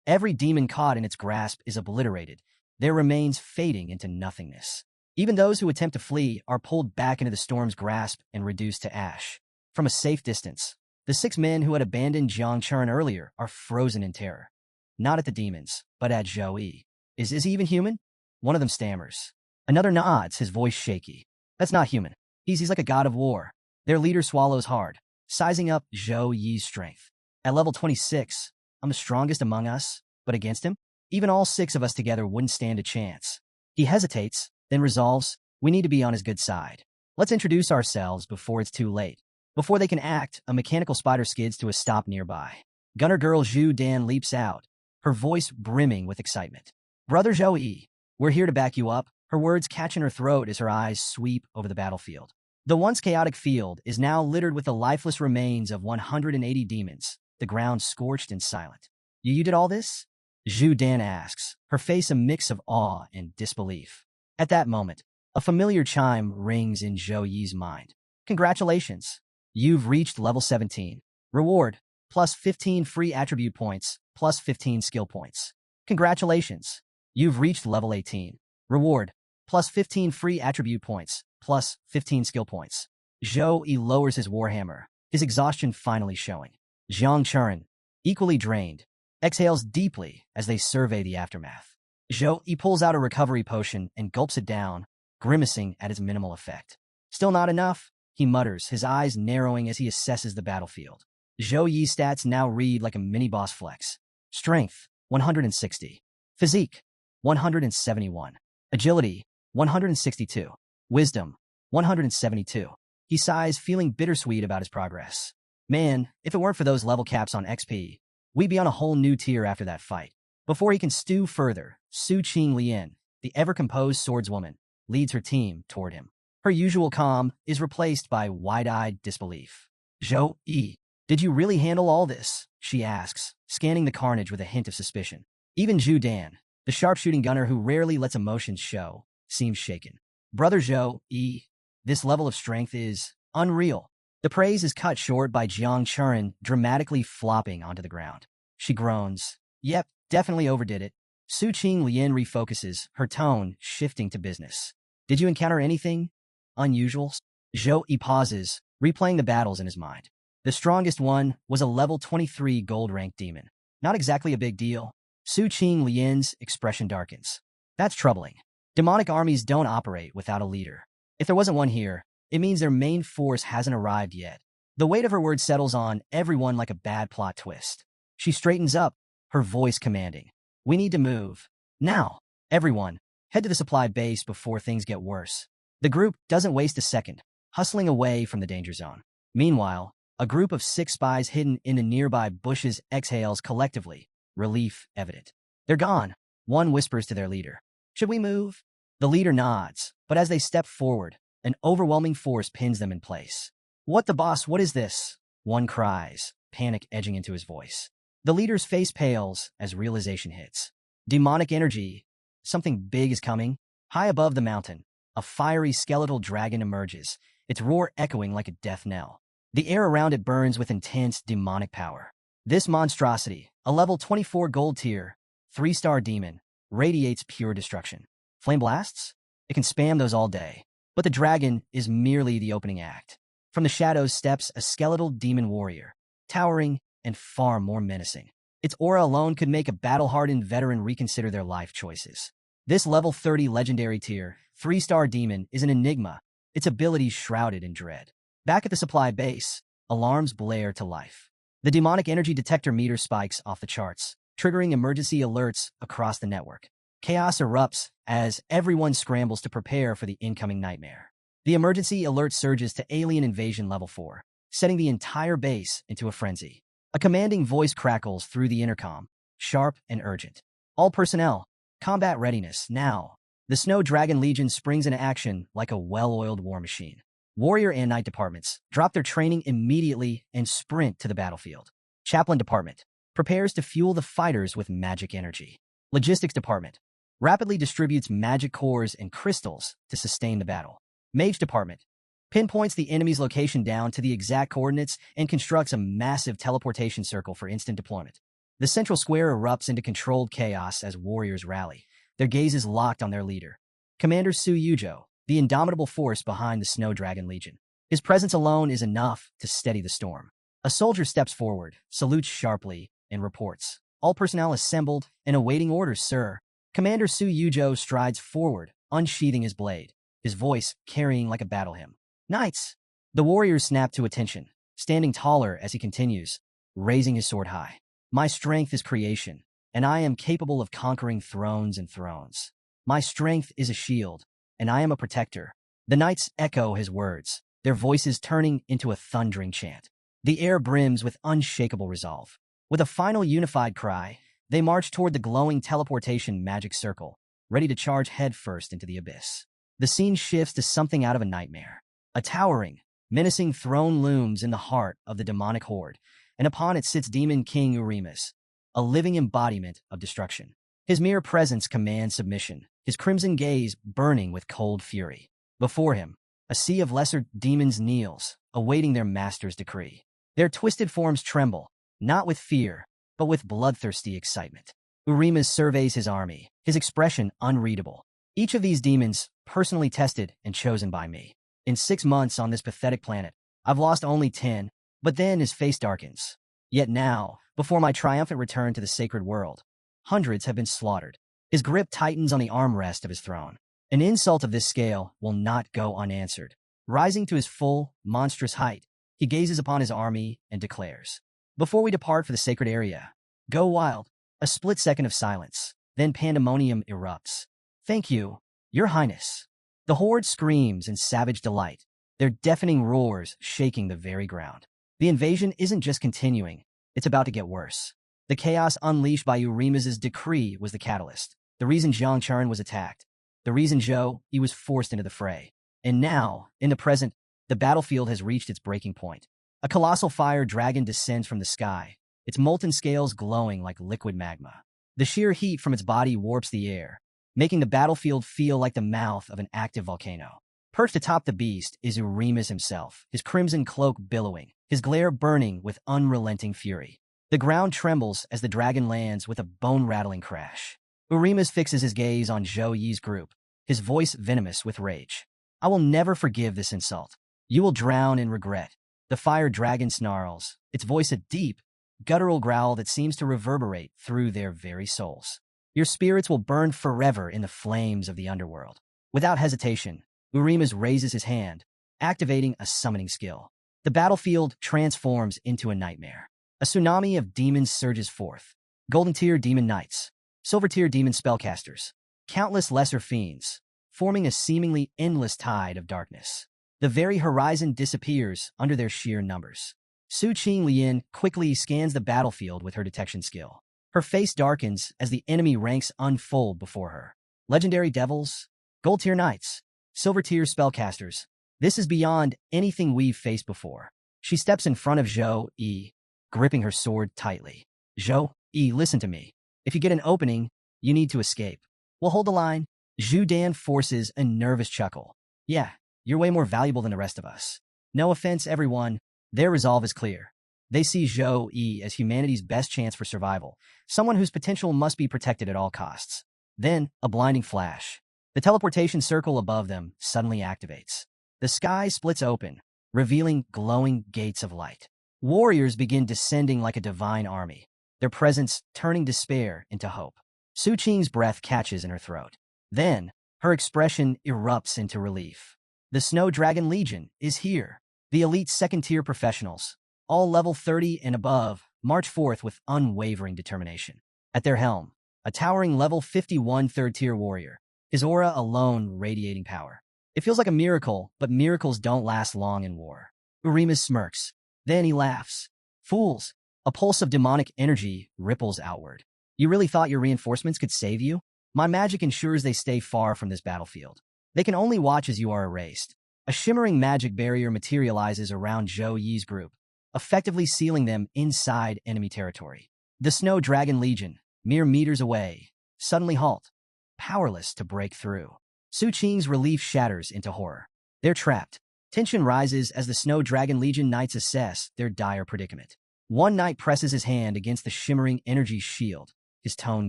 Every demon caught in its grasp is obliterated, their remains fading into nothingness. Even those who attempt to flee are pulled back into the storm's grasp and reduced to ash. From a safe distance, the 6 men who had abandoned Churan earlier are frozen in terror. Not at the demons, but at Joey. Is he even human? One of them stammers. Another nods, his voice shaky. That's not human. He's like a god of war. Their leader swallows hard, sizing up Joey's strength. At level 26, I'm the strongest among us, but against him, even all 6 of us together wouldn't stand a chance. He hesitates, then resolves, we need to be on his good side. Let's introduce ourselves before it's too late. Before they can act, a mechanical spider skids to a stop nearby. Gunner girl Zhu Dan leaps out, her voice brimming with excitement. Brother Joey, we're here to back you up, her words catch in her throat as her eyes sweep over the battlefield. The once chaotic field is now littered with the lifeless remains of 180 demons, the ground scorched and silent. You did all this? Zhu Dan asks, her face a mix of awe and disbelief. At that moment, a familiar chime rings in Joey's mind. Congratulations! You've reached level 17. Reward, plus 15 free attribute points, plus 15 skill points. Congratulations! You've reached level 18. Reward, plus 15 free attribute points, plus 15 skill points. Joey lowers his warhammer, his exhaustion finally showing. Churan, equally drained, exhales deeply as they survey the aftermath. Joey pulls out a recovery potion and gulps it down, grimacing at its minimal effect. Still not enough, he mutters, his eyes narrowing as he assesses the battlefield. Joey's stats now read like a mini-boss flex. Strength, 160. Physique, 171. Agility, 162. Wisdom, 172. He sighs, feeling bittersweet about his progress. Man, if it weren't for those level caps on XP, We'd be on a whole new tier after that fight. Before he can stew further, Su Qing Lian, the ever-composed swordswoman, leads her team toward him. Her usual calm is replaced by wide-eyed disbelief. Zhou Yi, did you really handle all this? She asks, scanning the carnage with a hint of suspicion. Even Zhu Dan, the sharpshooting gunner who rarely lets emotions show, seems shaken. Brother Zhou Yi, this level of strength is unreal. The praise is cut short by Jiang Churan dramatically flopping onto the ground. She groans. Yep, definitely overdid it. Su Qing Lian refocuses, her tone shifting to business. Did you encounter anything unusual? Zhou Yi pauses, replaying the battles in his mind. The strongest one was a level 23 gold-ranked demon. Not exactly a big deal. Su Qing Lian's expression darkens. That's troubling. Demonic armies don't operate without a leader. If there wasn't one here, it means their main force hasn't arrived yet. The weight of her words settles on everyone like a bad plot twist. She straightens up, her voice commanding. We need to move. Now. Everyone, head to the supply base before things get worse. The group doesn't waste a second, hustling away from the danger zone. Meanwhile, a group of 6 spies hidden in the nearby bushes exhales collectively, relief evident. They're gone. One whispers to their leader. Should we move? The leader nods, but as they step forward, an overwhelming force pins them in place. What the boss? What is this? One cries, panic edging into his voice. The leader's face pales as realization hits. Demonic energy. Something big is coming. High above the mountain, a fiery skeletal dragon emerges, its roar echoing like a death knell. The air around it burns with intense demonic power. This monstrosity, a level 24 gold tier, 3-star demon, radiates pure destruction. Flame blasts? It can spam those all day. But the dragon is merely the opening act. From the shadows steps a skeletal demon warrior, towering and far more menacing. Its aura alone could make a battle-hardened veteran reconsider their life choices. This level 30 legendary tier, 3-star demon is an enigma, its abilities shrouded in dread. Back at the supply base, alarms blare to life. The demonic energy detector meter spikes off the charts, triggering emergency alerts across the network. Chaos erupts as everyone scrambles to prepare for the incoming nightmare. The emergency alert surges to alien invasion level 4, setting the entire base into a frenzy. A commanding voice crackles through the intercom, sharp and urgent. All personnel, combat readiness, now. The Snow Dragon Legion springs into action like a well-oiled war machine. Warrior and Knight departments drop their training immediately and sprint to the battlefield. Chaplain department prepares to fuel the fighters with magic energy. Logistics department rapidly distributes magic cores and crystals to sustain the battle. Mage department pinpoints the enemy's location down to the exact coordinates and constructs a massive teleportation circle for instant deployment. The central square erupts into controlled chaos as warriors rally, their gazes locked on their leader. Commander Su Yujo, the indomitable force behind the Snow Dragon Legion. His presence alone is enough to steady the storm. A soldier steps forward, salutes sharply, and reports. All personnel assembled and awaiting orders, sir. Commander Su Yujo strides forward, unsheathing his blade, his voice carrying like a battle hymn. Knights! The warriors snap to attention, standing taller as he continues, raising his sword high. My strength is creation, and I am capable of conquering thrones and thrones. My strength is a shield, and I am a protector. The knights echo his words, their voices turning into a thundering chant. The air brims with unshakable resolve. With a final unified cry, they march toward the glowing teleportation magic circle, ready to charge headfirst into the abyss. The scene shifts to something out of a nightmare. A towering, menacing throne looms in the heart of the demonic horde, and upon it sits Demon King Urimus, a living embodiment of destruction. His mere presence commands submission, his crimson gaze burning with cold fury. Before him, a sea of lesser demons kneels, awaiting their master's decree. Their twisted forms tremble, not with fear, but with bloodthirsty excitement. Urimus surveys his army, his expression unreadable. Each of these demons, personally tested and chosen by me. In 6 months on this pathetic planet, I've lost only 10, but then his face darkens. Yet now, before my triumphant return to the sacred world, hundreds have been slaughtered. His grip tightens on the armrest of his throne. An insult of this scale will not go unanswered. Rising to his full, monstrous height, he gazes upon his army and declares, "Before we depart for the sacred area, go wild." A split second of silence, then pandemonium erupts. "Thank you, Your Highness." The horde screams in savage delight, their deafening roars shaking the very ground. The invasion isn't just continuing, it's about to get worse. The chaos unleashed by Urima's decree was the catalyst. The reason Churan was attacked. The reason He was forced into the fray. And now, in the present, the battlefield has reached its breaking point. A colossal fire dragon descends from the sky, its molten scales glowing like liquid magma. The sheer heat from its body warps the air, making the battlefield feel like the mouth of an active volcano. Perched atop the beast is Urimas himself, his crimson cloak billowing, his glare burning with unrelenting fury. The ground trembles as the dragon lands with a bone-rattling crash. Urimas fixes his gaze on Zhou Yi's group, his voice venomous with rage. I will never forgive this insult. You will drown in regret. The fire dragon snarls, its voice a deep, guttural growl that seems to reverberate through their very souls. Your spirits will burn forever in the flames of the underworld. Without hesitation, Urimas raises his hand, activating a summoning skill. The battlefield transforms into a nightmare. A tsunami of demons surges forth. Golden tier demon knights, silver tier demon spellcasters, countless lesser fiends, forming a seemingly endless tide of darkness. The very horizon disappears under their sheer numbers. Su-Ching Lian quickly scans the battlefield with her detection skill. Her face darkens as the enemy ranks unfold before her. Legendary devils, gold tier knights, silver tier spellcasters. This is beyond anything we've faced before. She steps in front of Zhou Yi, gripping her sword tightly. Zhou Yi, listen to me. If you get an opening, you need to escape. We'll hold the line. Zhu Dan forces a nervous chuckle. Yeah, you're way more valuable than the rest of us. No offense, everyone. Their resolve is clear. They see Zhou Yi as humanity's best chance for survival, someone whose potential must be protected at all costs. Then, a blinding flash. The teleportation circle above them suddenly activates. The sky splits open, revealing glowing gates of light. Warriors begin descending like a divine army, their presence turning despair into hope. Su-Ching's breath catches in her throat. Then, her expression erupts into relief. The Snow Dragon Legion is here. The elite second-tier professionals, all level 30 and above, march forth with unwavering determination. At their helm, a towering level 51 third-tier warrior, his aura alone radiating power. It feels like a miracle, but miracles don't last long in war. Urimas smirks. Then he laughs. Fools! A pulse of demonic energy ripples outward. You really thought your reinforcements could save you? My magic ensures they stay far from this battlefield. They can only watch as you are erased. A shimmering magic barrier materializes around Zhou Yi's group, effectively sealing them inside enemy territory. The Snow Dragon Legion, mere meters away, suddenly halt, powerless to break through. Su-Ching's relief shatters into horror. They're trapped. Tension rises as the Snow Dragon Legion knights assess their dire predicament. One knight presses his hand against the shimmering energy shield, his tone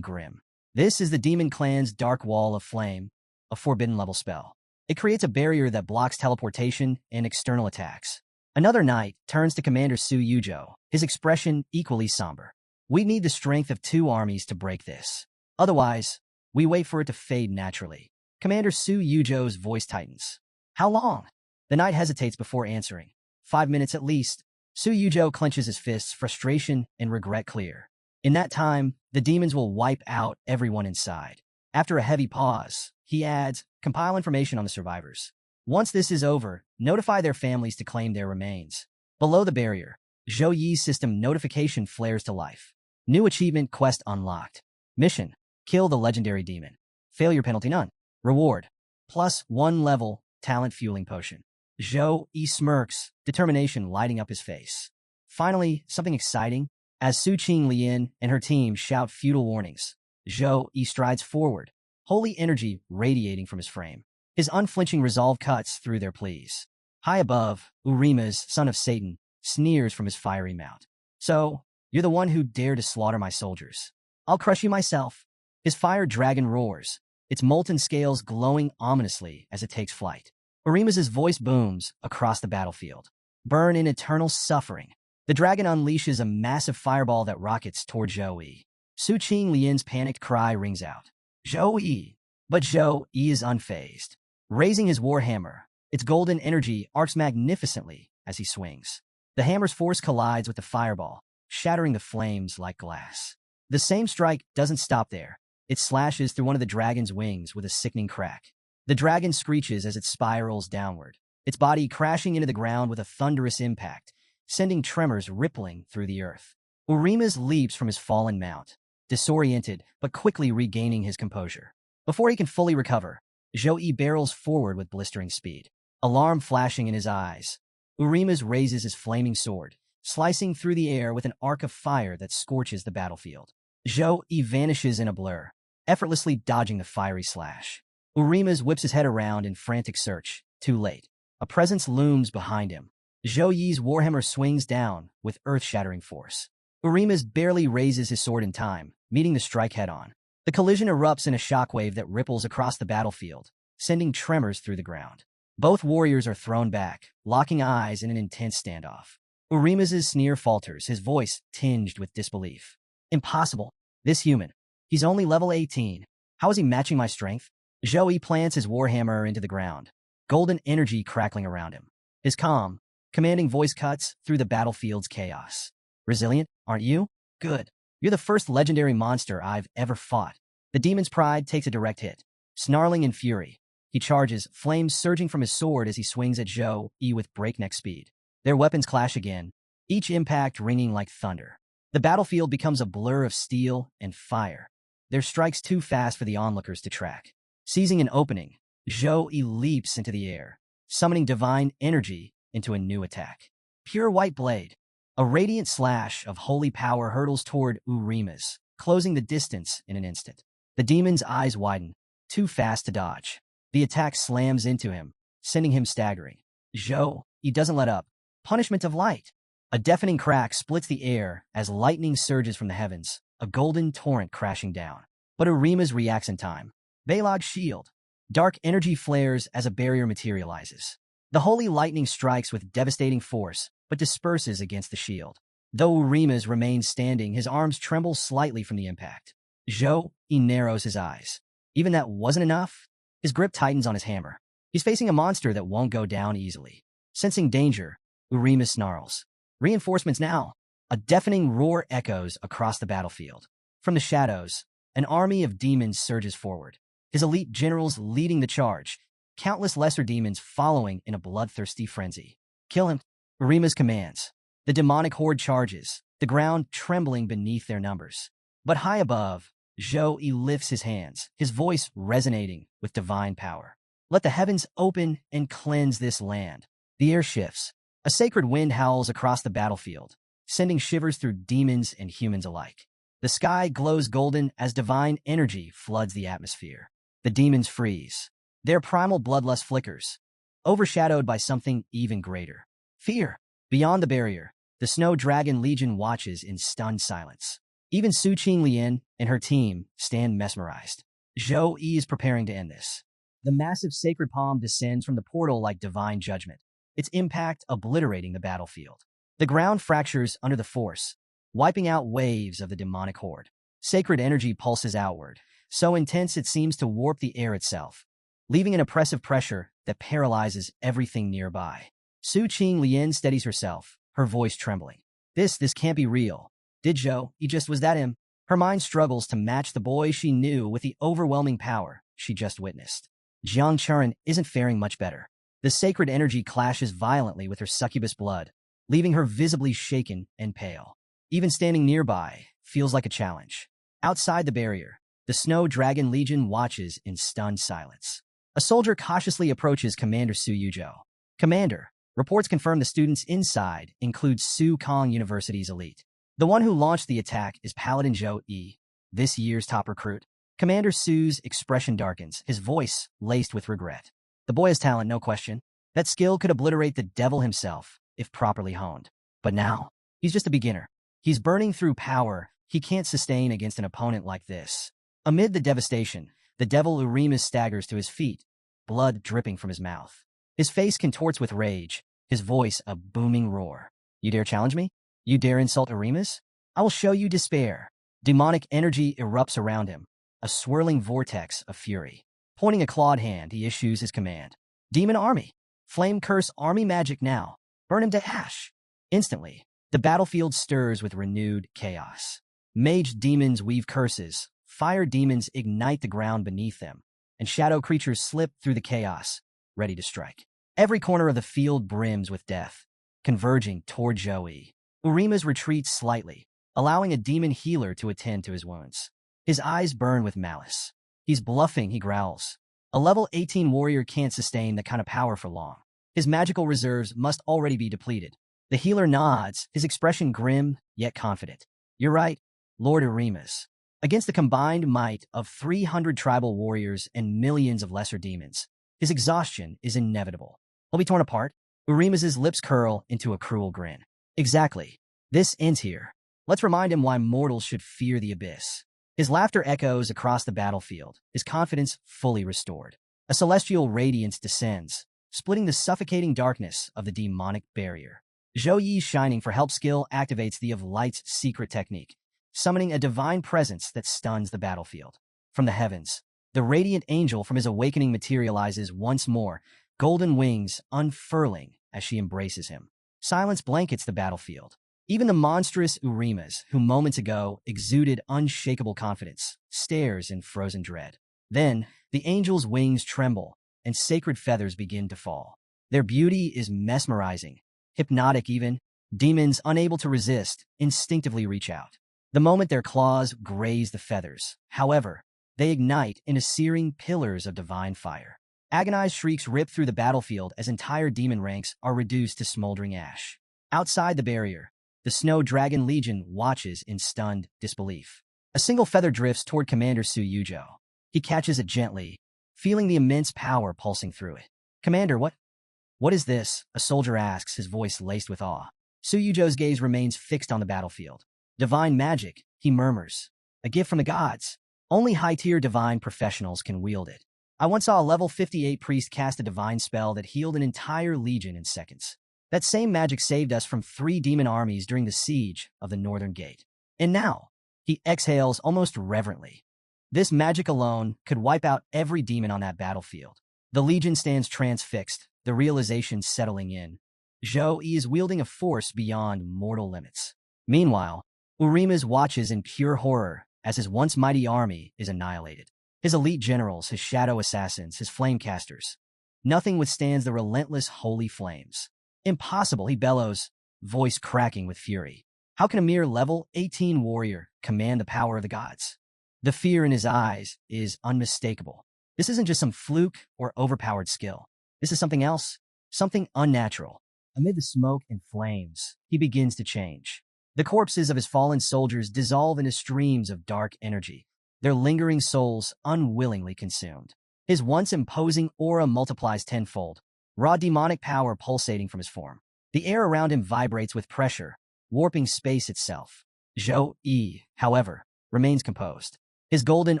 grim. This is the Demon Clan's Dark Wall of Flame, a forbidden level spell. It creates a barrier that blocks teleportation and external attacks. Another knight turns to Commander Su Yujo, his expression equally somber. We need the strength of two armies to break this. Otherwise, we wait for it to fade naturally. Commander Su Yujo's voice tightens. How long? The knight hesitates before answering. 5 minutes at least. Su Yujo clenches his fists, frustration and regret clear. In that time, the demons will wipe out everyone inside. After a heavy pause, he adds, compile information on the survivors. Once this is over, notify their families to claim their remains. Below the barrier, Zhou Yi's system notification flares to life. New achievement quest unlocked. Mission, kill the legendary demon. Failure penalty none. Reward, +1 level, talent fueling potion. Zhou Yi smirks, determination lighting up his face. Finally, something exciting. As Su-Ching Lian and her team shout futile warnings, Zhou Yi strides forward, holy energy radiating from his frame. His unflinching resolve cuts through their pleas. High above, Urimas, son of Satan, sneers from his fiery mount. So, you're the one who dared to slaughter my soldiers. I'll crush you myself. His fire dragon roars, its molten scales glowing ominously as it takes flight. Urimas' voice booms across the battlefield. Burn in eternal suffering. The dragon unleashes a massive fireball that rockets toward Zhou Yi. Su-Ching Lian's panicked cry rings out. Zhou Yi! But Zhou Yi is unfazed. Raising his warhammer, its golden energy arcs magnificently as he swings. The hammer's force collides with the fireball, shattering the flames like glass. The same strike doesn't stop there. It slashes through one of the dragon's wings with a sickening crack. The dragon screeches as it spirals downward, its body crashing into the ground with a thunderous impact, sending tremors rippling through the earth. Urima's leaps from his fallen mount, disoriented but quickly regaining his composure. Before he can fully recover, Zhou barrels forward with blistering speed, alarm flashing in his eyes. Urima's raises his flaming sword, slicing through the air with an arc of fire that scorches the battlefield. Zhou vanishes in a blur, effortlessly dodging the fiery slash. Urima's whips his head around in frantic search. Too late. A presence looms behind him. Zhou Yi's warhammer swings down with earth-shattering force. Urima's barely raises his sword in time, meeting the strike head-on. The collision erupts in a shockwave that ripples across the battlefield, sending tremors through the ground. Both warriors are thrown back, locking eyes in an intense standoff. Urima's sneer falters, his voice tinged with disbelief. Impossible. This human. He's only level 18. How is he matching my strength? Zhou Yi plants his warhammer into the ground, golden energy crackling around him. His calm, commanding voice cuts through the battlefield's chaos. Resilient, aren't you? Good. You're the first legendary monster I've ever fought. The demon's pride takes a direct hit. Snarling in fury, he charges, flames surging from his sword as he swings at Zhou Yi with breakneck speed. Their weapons clash again, each impact ringing like thunder. The battlefield becomes a blur of steel and fire, their strikes too fast for the onlookers to track. Seizing an opening, Zhou Yi leaps into the air, summoning divine energy into a new attack. Pure white blade. A radiant slash of holy power hurtles toward Urima's, closing the distance in an instant. The demon's eyes widen, too fast to dodge. The attack slams into him, sending him staggering. Zhou Yi doesn't let up. Punishment of light. A deafening crack splits the air as lightning surges from the heavens, a golden torrent crashing down. But Urima's reacts in time. Balog's shield. Dark energy flares as a barrier materializes. The holy lightning strikes with devastating force, but disperses against the shield. Though Urima's remains standing, his arms tremble slightly from the impact. Zhou Yi narrows his eyes. Even that wasn't enough? His grip tightens on his hammer. He's facing a monster that won't go down easily. Sensing danger, Urima snarls. Reinforcements now! A deafening roar echoes across the battlefield. From the shadows, an army of demons surges forward, his elite generals leading the charge, countless lesser demons following in a bloodthirsty frenzy. Kill him! Urima's commands. The demonic horde charges, the ground trembling beneath their numbers. But high above, Zhou Yi lifts his hands, his voice resonating with divine power. Let the heavens open and cleanse this land. The air shifts. A sacred wind howls across the battlefield, sending shivers through demons and humans alike. The sky glows golden as divine energy floods the atmosphere. The demons freeze. Their primal bloodlust flickers, overshadowed by something even greater. Fear. Beyond the barrier, the Snow Dragon Legion watches in stunned silence. Even Su Qinglian and her team stand mesmerized. Zhou Yi is preparing to end this. The massive sacred palm descends from the portal like divine judgment, its impact obliterating the battlefield. The ground fractures under the force, wiping out waves of the demonic horde. Sacred energy pulses outward, so intense it seems to warp the air itself, leaving an oppressive pressure that paralyzes everything nearby. Su Qinglian steadies herself, her voice trembling. This can't be real. Did Zhou Yi just was that him? Her mind struggles to match the boy she knew with the overwhelming power she just witnessed. Jiang Churan isn't faring much better. The sacred energy clashes violently with her succubus blood, leaving her visibly shaken and pale. Even standing nearby feels like a challenge. Outside the barrier, the Snow Dragon Legion watches in stunned silence. A soldier cautiously approaches Commander Su Yuzhou. Commander, reports confirm the students inside include Sukong University's elite. The one who launched the attack is Paladin Zhou Yi, this year's top recruit. Commander Su's expression darkens, his voice laced with regret. The boy has talent, no question. That skill could obliterate the devil himself, if properly honed. But now, he's just a beginner. He's burning through power he can't sustain against an opponent like this. Amid the devastation, the devil Urima's staggers to his feet, blood dripping from his mouth. His face contorts with rage, his voice a booming roar. You dare challenge me? You dare insult Urima's? I will show you despair. Demonic energy erupts around him, a swirling vortex of fury. Pointing a clawed hand, he issues his command. Demon army! Flame curse army magic now. Burn him to ash. Instantly, the battlefield stirs with renewed chaos. Mage demons weave curses, fire demons ignite the ground beneath them, and shadow creatures slip through the chaos, ready to strike. Every corner of the field brims with death, converging toward Zhou Yi. Urima's retreats slightly, allowing a demon healer to attend to his wounds. His eyes burn with malice. He's bluffing, he growls. A level 18 warrior can't sustain that kind of power for long. His magical reserves must already be depleted. The healer nods, his expression grim yet confident. You're right, Lord Urimas. Against the combined might of 300 tribal warriors and millions of lesser demons, his exhaustion is inevitable. He'll be torn apart. Urimas' lips curl into a cruel grin. Exactly. This ends here. Let's remind him why mortals should fear the abyss. His laughter echoes across the battlefield, his confidence fully restored. A celestial radiance descends, splitting the suffocating darkness of the demonic barrier. Zhou Yi's shining for help skill activates the of Light's secret technique, summoning a divine presence that stuns the battlefield. From the heavens, the radiant angel from his awakening materializes once more, golden wings unfurling as she embraces him. Silence blankets the battlefield. Even the monstrous Urimas, who moments ago exuded unshakable confidence, stares in frozen dread. Then, the angel's wings tremble, and sacred feathers begin to fall. Their beauty is mesmerizing, hypnotic even. Demons, unable to resist, instinctively reach out. The moment their claws graze the feathers, however, they ignite into searing pillars of divine fire. Agonized shrieks rip through the battlefield as entire demon ranks are reduced to smoldering ash. Outside the barrier, the Snow Dragon Legion watches in stunned disbelief. A single feather drifts toward Commander Su Yujo. He catches it gently, feeling the immense power pulsing through it. Commander, what is this? A soldier asks, his voice laced with awe. Su Yujo's gaze remains fixed on the battlefield. Divine magic, he murmurs. A gift from the gods. Only high-tier divine professionals can wield it. I once saw a level 58 priest cast a divine spell that healed an entire legion in seconds. That same magic saved us from 3 demon armies during the siege of the Northern Gate. And now, he exhales almost reverently. This magic alone could wipe out every demon on that battlefield. The legion stands transfixed, the realization settling in. Zhou Yi is wielding a force beyond mortal limits. Meanwhile, Urimas watches in pure horror as his once mighty army is annihilated. His elite generals, his shadow assassins, his flame casters. Nothing withstands the relentless holy flames. Impossible, he bellows, voice cracking with fury. How can a mere level 18 warrior command the power of the gods? The fear in his eyes is unmistakable. This isn't just some fluke or overpowered skill. This is something else, something unnatural. Amid the smoke and flames, he begins to change. The corpses of his fallen soldiers dissolve into streams of dark energy, their lingering souls unwillingly consumed. His once imposing aura multiplies tenfold, raw demonic power pulsating from his form. The air around him vibrates with pressure, warping space itself. Zhou Yi, however, remains composed. His golden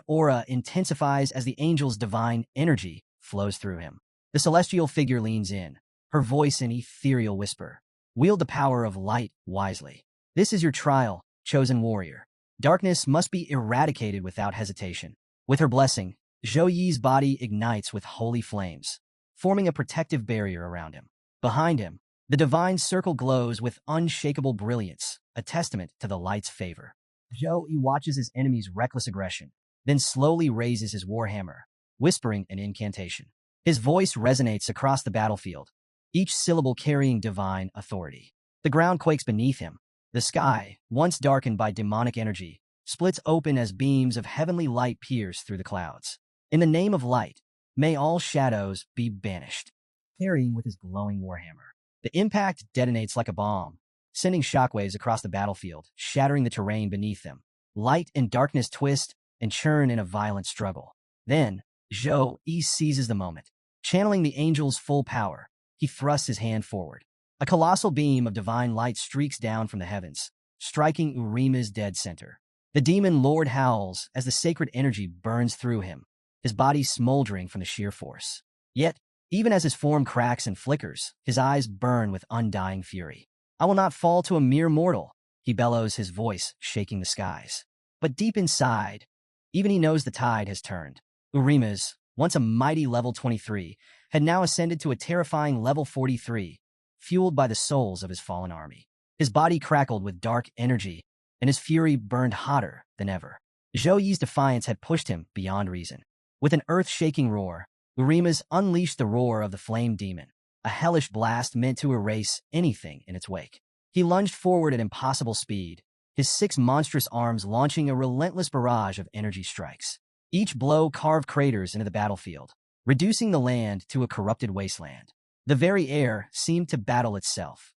aura intensifies as the angel's divine energy flows through him. The celestial figure leans in, her voice an ethereal whisper. Wield the power of light wisely. This is your trial, chosen warrior. Darkness must be eradicated without hesitation. With her blessing, Zhou Yi's body ignites with holy flames, forming a protective barrier around him. Behind him, the divine circle glows with unshakable brilliance, a testament to the light's favor. Zhou Yi watches his enemy's reckless aggression, then slowly raises his warhammer, whispering an incantation. His voice resonates across the battlefield, each syllable carrying divine authority. The ground quakes beneath him. The sky, once darkened by demonic energy, splits open as beams of heavenly light pierce through the clouds. In the name of light, may all shadows be banished. Carrying with his glowing warhammer, the impact detonates like a bomb, sending shockwaves across the battlefield, shattering the terrain beneath them. Light and darkness twist and churn in a violent struggle. Then, Zhou Yi seizes the moment. Channeling the angel's full power, he thrusts his hand forward. A colossal beam of divine light streaks down from the heavens, striking Urima's dead center. The demon lord howls as the sacred energy burns through him, his body smoldering from the sheer force. Yet, even as his form cracks and flickers, his eyes burn with undying fury. I will not fall to a mere mortal, he bellows, his voice shaking the skies. But deep inside, even he knows the tide has turned. Urima's, once a mighty level 23, had now ascended to a terrifying level 43, fueled by the souls of his fallen army. His body crackled with dark energy, and his fury burned hotter than ever. Zhou Yi's defiance had pushed him beyond reason. With an earth-shaking roar, Urima's unleashed the roar of the flame demon, a hellish blast meant to erase anything in its wake. He lunged forward at impossible speed, his 6 monstrous arms launching a relentless barrage of energy strikes. Each blow carved craters into the battlefield, reducing the land to a corrupted wasteland. The very air seemed to battle itself.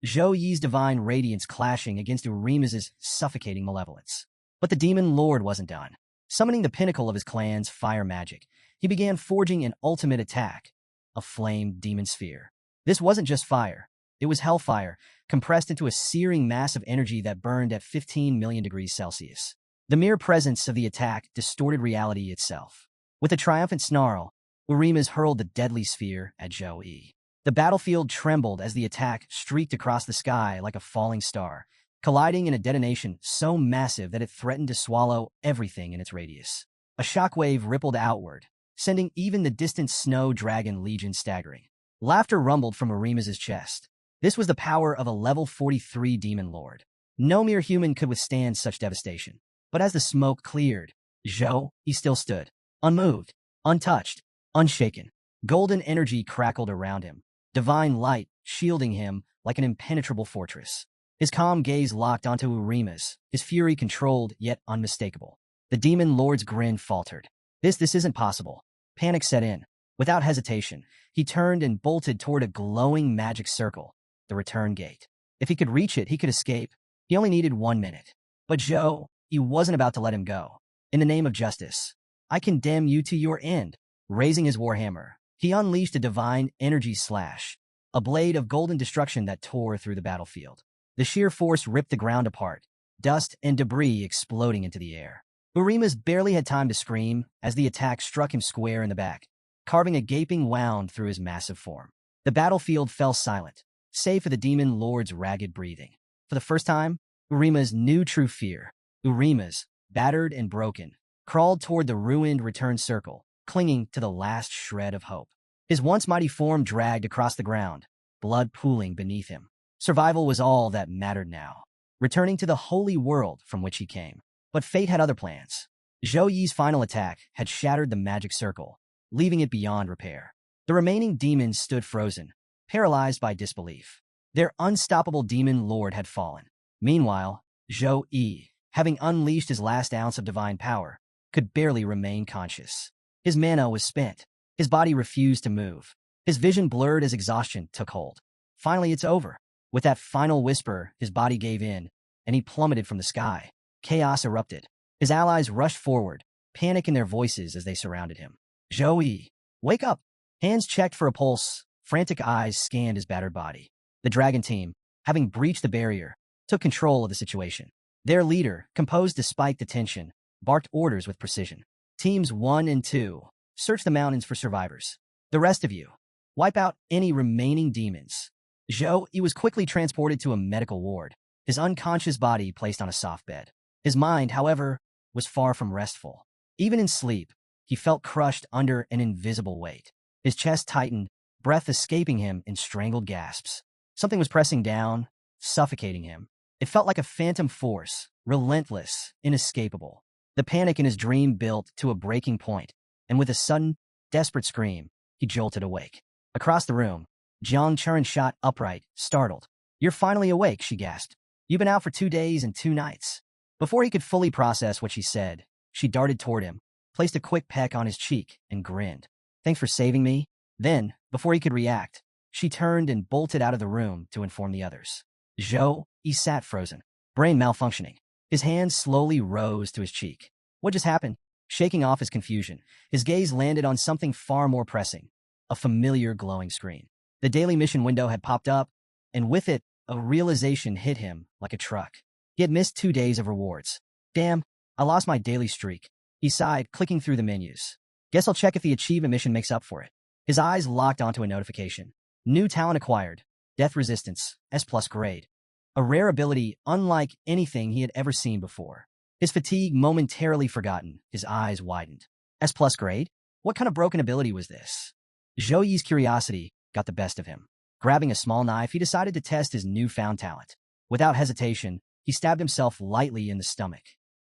Zhou Yi's divine radiance clashing against Urima's suffocating malevolence. But the Demon Lord wasn't done. Summoning the pinnacle of his clan's fire magic, he began forging an ultimate attack, a flame demon sphere. This wasn't just fire. It was hellfire, compressed into a searing mass of energy that burned at 15 million degrees Celsius. The mere presence of the attack distorted reality itself. With a triumphant snarl, Urima's hurled the deadly sphere at Zhou Yi. The battlefield trembled as the attack streaked across the sky like a falling star, colliding in a detonation so massive that it threatened to swallow everything in its radius. A shockwave rippled outward, sending even the distant Snow Dragon Legion staggering. Laughter rumbled from Urima's chest. This was the power of a level 43 Demon Lord. No mere human could withstand such devastation. But as the smoke cleared, Zhou Yi still stood, unmoved, untouched, unshaken. Golden energy crackled around him, divine light shielding him like an impenetrable fortress. His calm gaze locked onto Urima's, his fury controlled yet unmistakable. The Demon Lord's grin faltered. This isn't possible. Panic set in. Without hesitation, he turned and bolted toward a glowing magic circle, the return gate. If he could reach it, he could escape. He only needed 1 minute. But Zhou Yi wasn't about to let him go. In the name of justice, I condemn you to your end. Raising his warhammer, he unleashed a divine energy slash, a blade of golden destruction that tore through the battlefield. The sheer force ripped the ground apart, dust and debris exploding into the air. Urima's barely had time to scream as the attack struck him square in the back, carving a gaping wound through his massive form. The battlefield fell silent, save for the Demon Lord's ragged breathing. For the first time, Urima's knew true fear. Urima's, battered and broken, crawled toward the ruined return circle, clinging to the last shred of hope. His once mighty form dragged across the ground, blood pooling beneath him. Survival was all that mattered now, returning to the holy world from which he came. But fate had other plans. Zhou Yi's final attack had shattered the magic circle, leaving it beyond repair. The remaining demons stood frozen, paralyzed by disbelief. Their unstoppable Demon Lord had fallen. Meanwhile, Zhou Yi, having unleashed his last ounce of divine power, could barely remain conscious. His mana was spent. His body refused to move. His vision blurred as exhaustion took hold. Finally, it's over. With that final whisper, his body gave in, and he plummeted from the sky. Chaos erupted. His allies rushed forward, panic in their voices as they surrounded him. Zhou Yi, wake up! Hands checked for a pulse, frantic eyes scanned his battered body. The dragon team, having breached the barrier, took control of the situation. Their leader, composed despite the tension, barked orders with precision. Teams 1 and 2, search the mountains for survivors. The rest of you, wipe out any remaining demons. Zhou Yi was quickly transported to a medical ward, his unconscious body placed on a soft bed. His mind, however, was far from restful. Even in sleep, he felt crushed under an invisible weight. His chest tightened, breath escaping him in strangled gasps. Something was pressing down, suffocating him. It felt like a phantom force, relentless, inescapable. The panic in his dream built to a breaking point, and with a sudden, desperate scream, he jolted awake. Across the room, Churan shot upright, startled. You're finally awake, she gasped. You've been out for 2 days and 2 nights. Before he could fully process what she said, she darted toward him, placed a quick peck on his cheek, and grinned. Thanks for saving me. Then, before he could react, she turned and bolted out of the room to inform the others. Zhou Yi sat frozen, brain malfunctioning. His hand slowly rose to his cheek. What just happened? Shaking off his confusion, his gaze landed on something far more pressing, a familiar glowing screen. The daily mission window had popped up, and with it, a realization hit him like a truck. He had missed 2 days of rewards. Damn, I lost my daily streak. He sighed, clicking through the menus. Guess I'll check if the achievement mission makes up for it. His eyes locked onto a notification. New talent acquired. Death resistance, S+ grade. A rare ability unlike anything he had ever seen before. His fatigue momentarily forgotten, his eyes widened. S+ grade? What kind of broken ability was this? Zhou Yi's curiosity got the best of him. Grabbing a small knife, he decided to test his newfound talent. Without hesitation, he stabbed himself lightly in the stomach.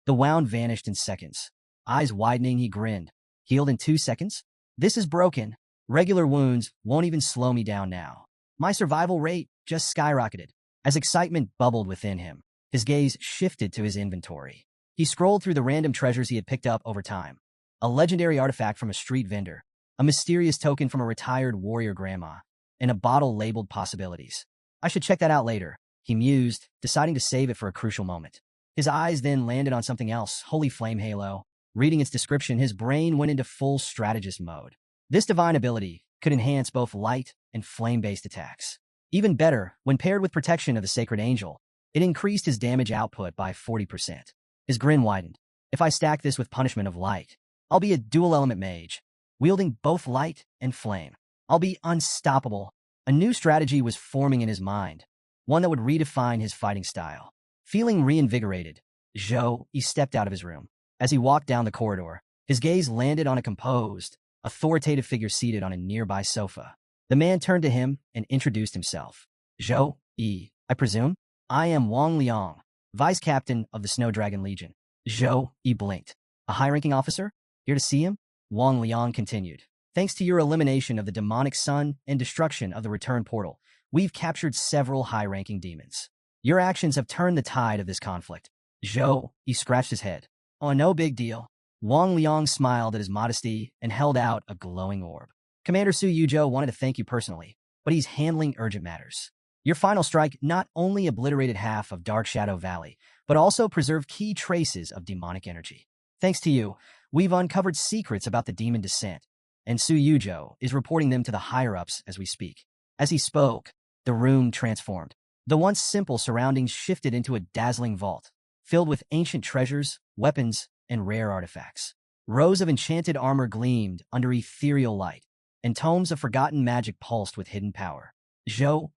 The wound vanished in seconds. Eyes widening, he grinned. Healed in 2 seconds? This is broken. Regular wounds won't even slow me down now. My survival rate just skyrocketed as excitement bubbled within him. His gaze shifted to his inventory. He scrolled through the random treasures he had picked up over time. A legendary artifact from a street vendor, a mysterious token from a retired warrior grandma, and a bottle labeled possibilities. I should check that out later, he mused, deciding to save it for a crucial moment. His eyes then landed on something else, Holy Flame Halo. Reading its description, his brain went into full strategist mode. This divine ability could enhance both light and flame-based attacks. Even better, when paired with protection of the Sacred Angel, it increased his damage output by 40%. His grin widened. If I stack this with Punishment of Light, I'll be a dual-element mage, wielding both light and flame. I'll be unstoppable. A new strategy was forming in his mind, one that would redefine his fighting style. Feeling reinvigorated, he stepped out of his room. As he walked down the corridor, his gaze landed on a composed, authoritative figure seated on a nearby sofa. The man turned to him and introduced himself. I presume? I am Wang Liang, Vice Captain of the Snow Dragon Legion. Blinked. A high-ranking officer? Here to see him? Wang Liang continued. Thanks to your elimination of the demonic sun and destruction of the return portal, we've captured several high-ranking demons. Your actions have turned the tide of this conflict. He scratched his head. Oh, no big deal. Wang Liang smiled at his modesty and held out a glowing orb. Commander Su Yuzhou wanted to thank you personally, but he's handling urgent matters. Your final strike not only obliterated half of Dark Shadow Valley, but also preserved key traces of demonic energy. Thanks to you, we've uncovered secrets about the demon descent, and Su Yuzhou is reporting them to the higher-ups as we speak. As he spoke, the room transformed. The once simple surroundings shifted into a dazzling vault, filled with ancient treasures, weapons, and rare artifacts. Rows of enchanted armor gleamed under ethereal light, and tomes of forgotten magic pulsed with hidden power.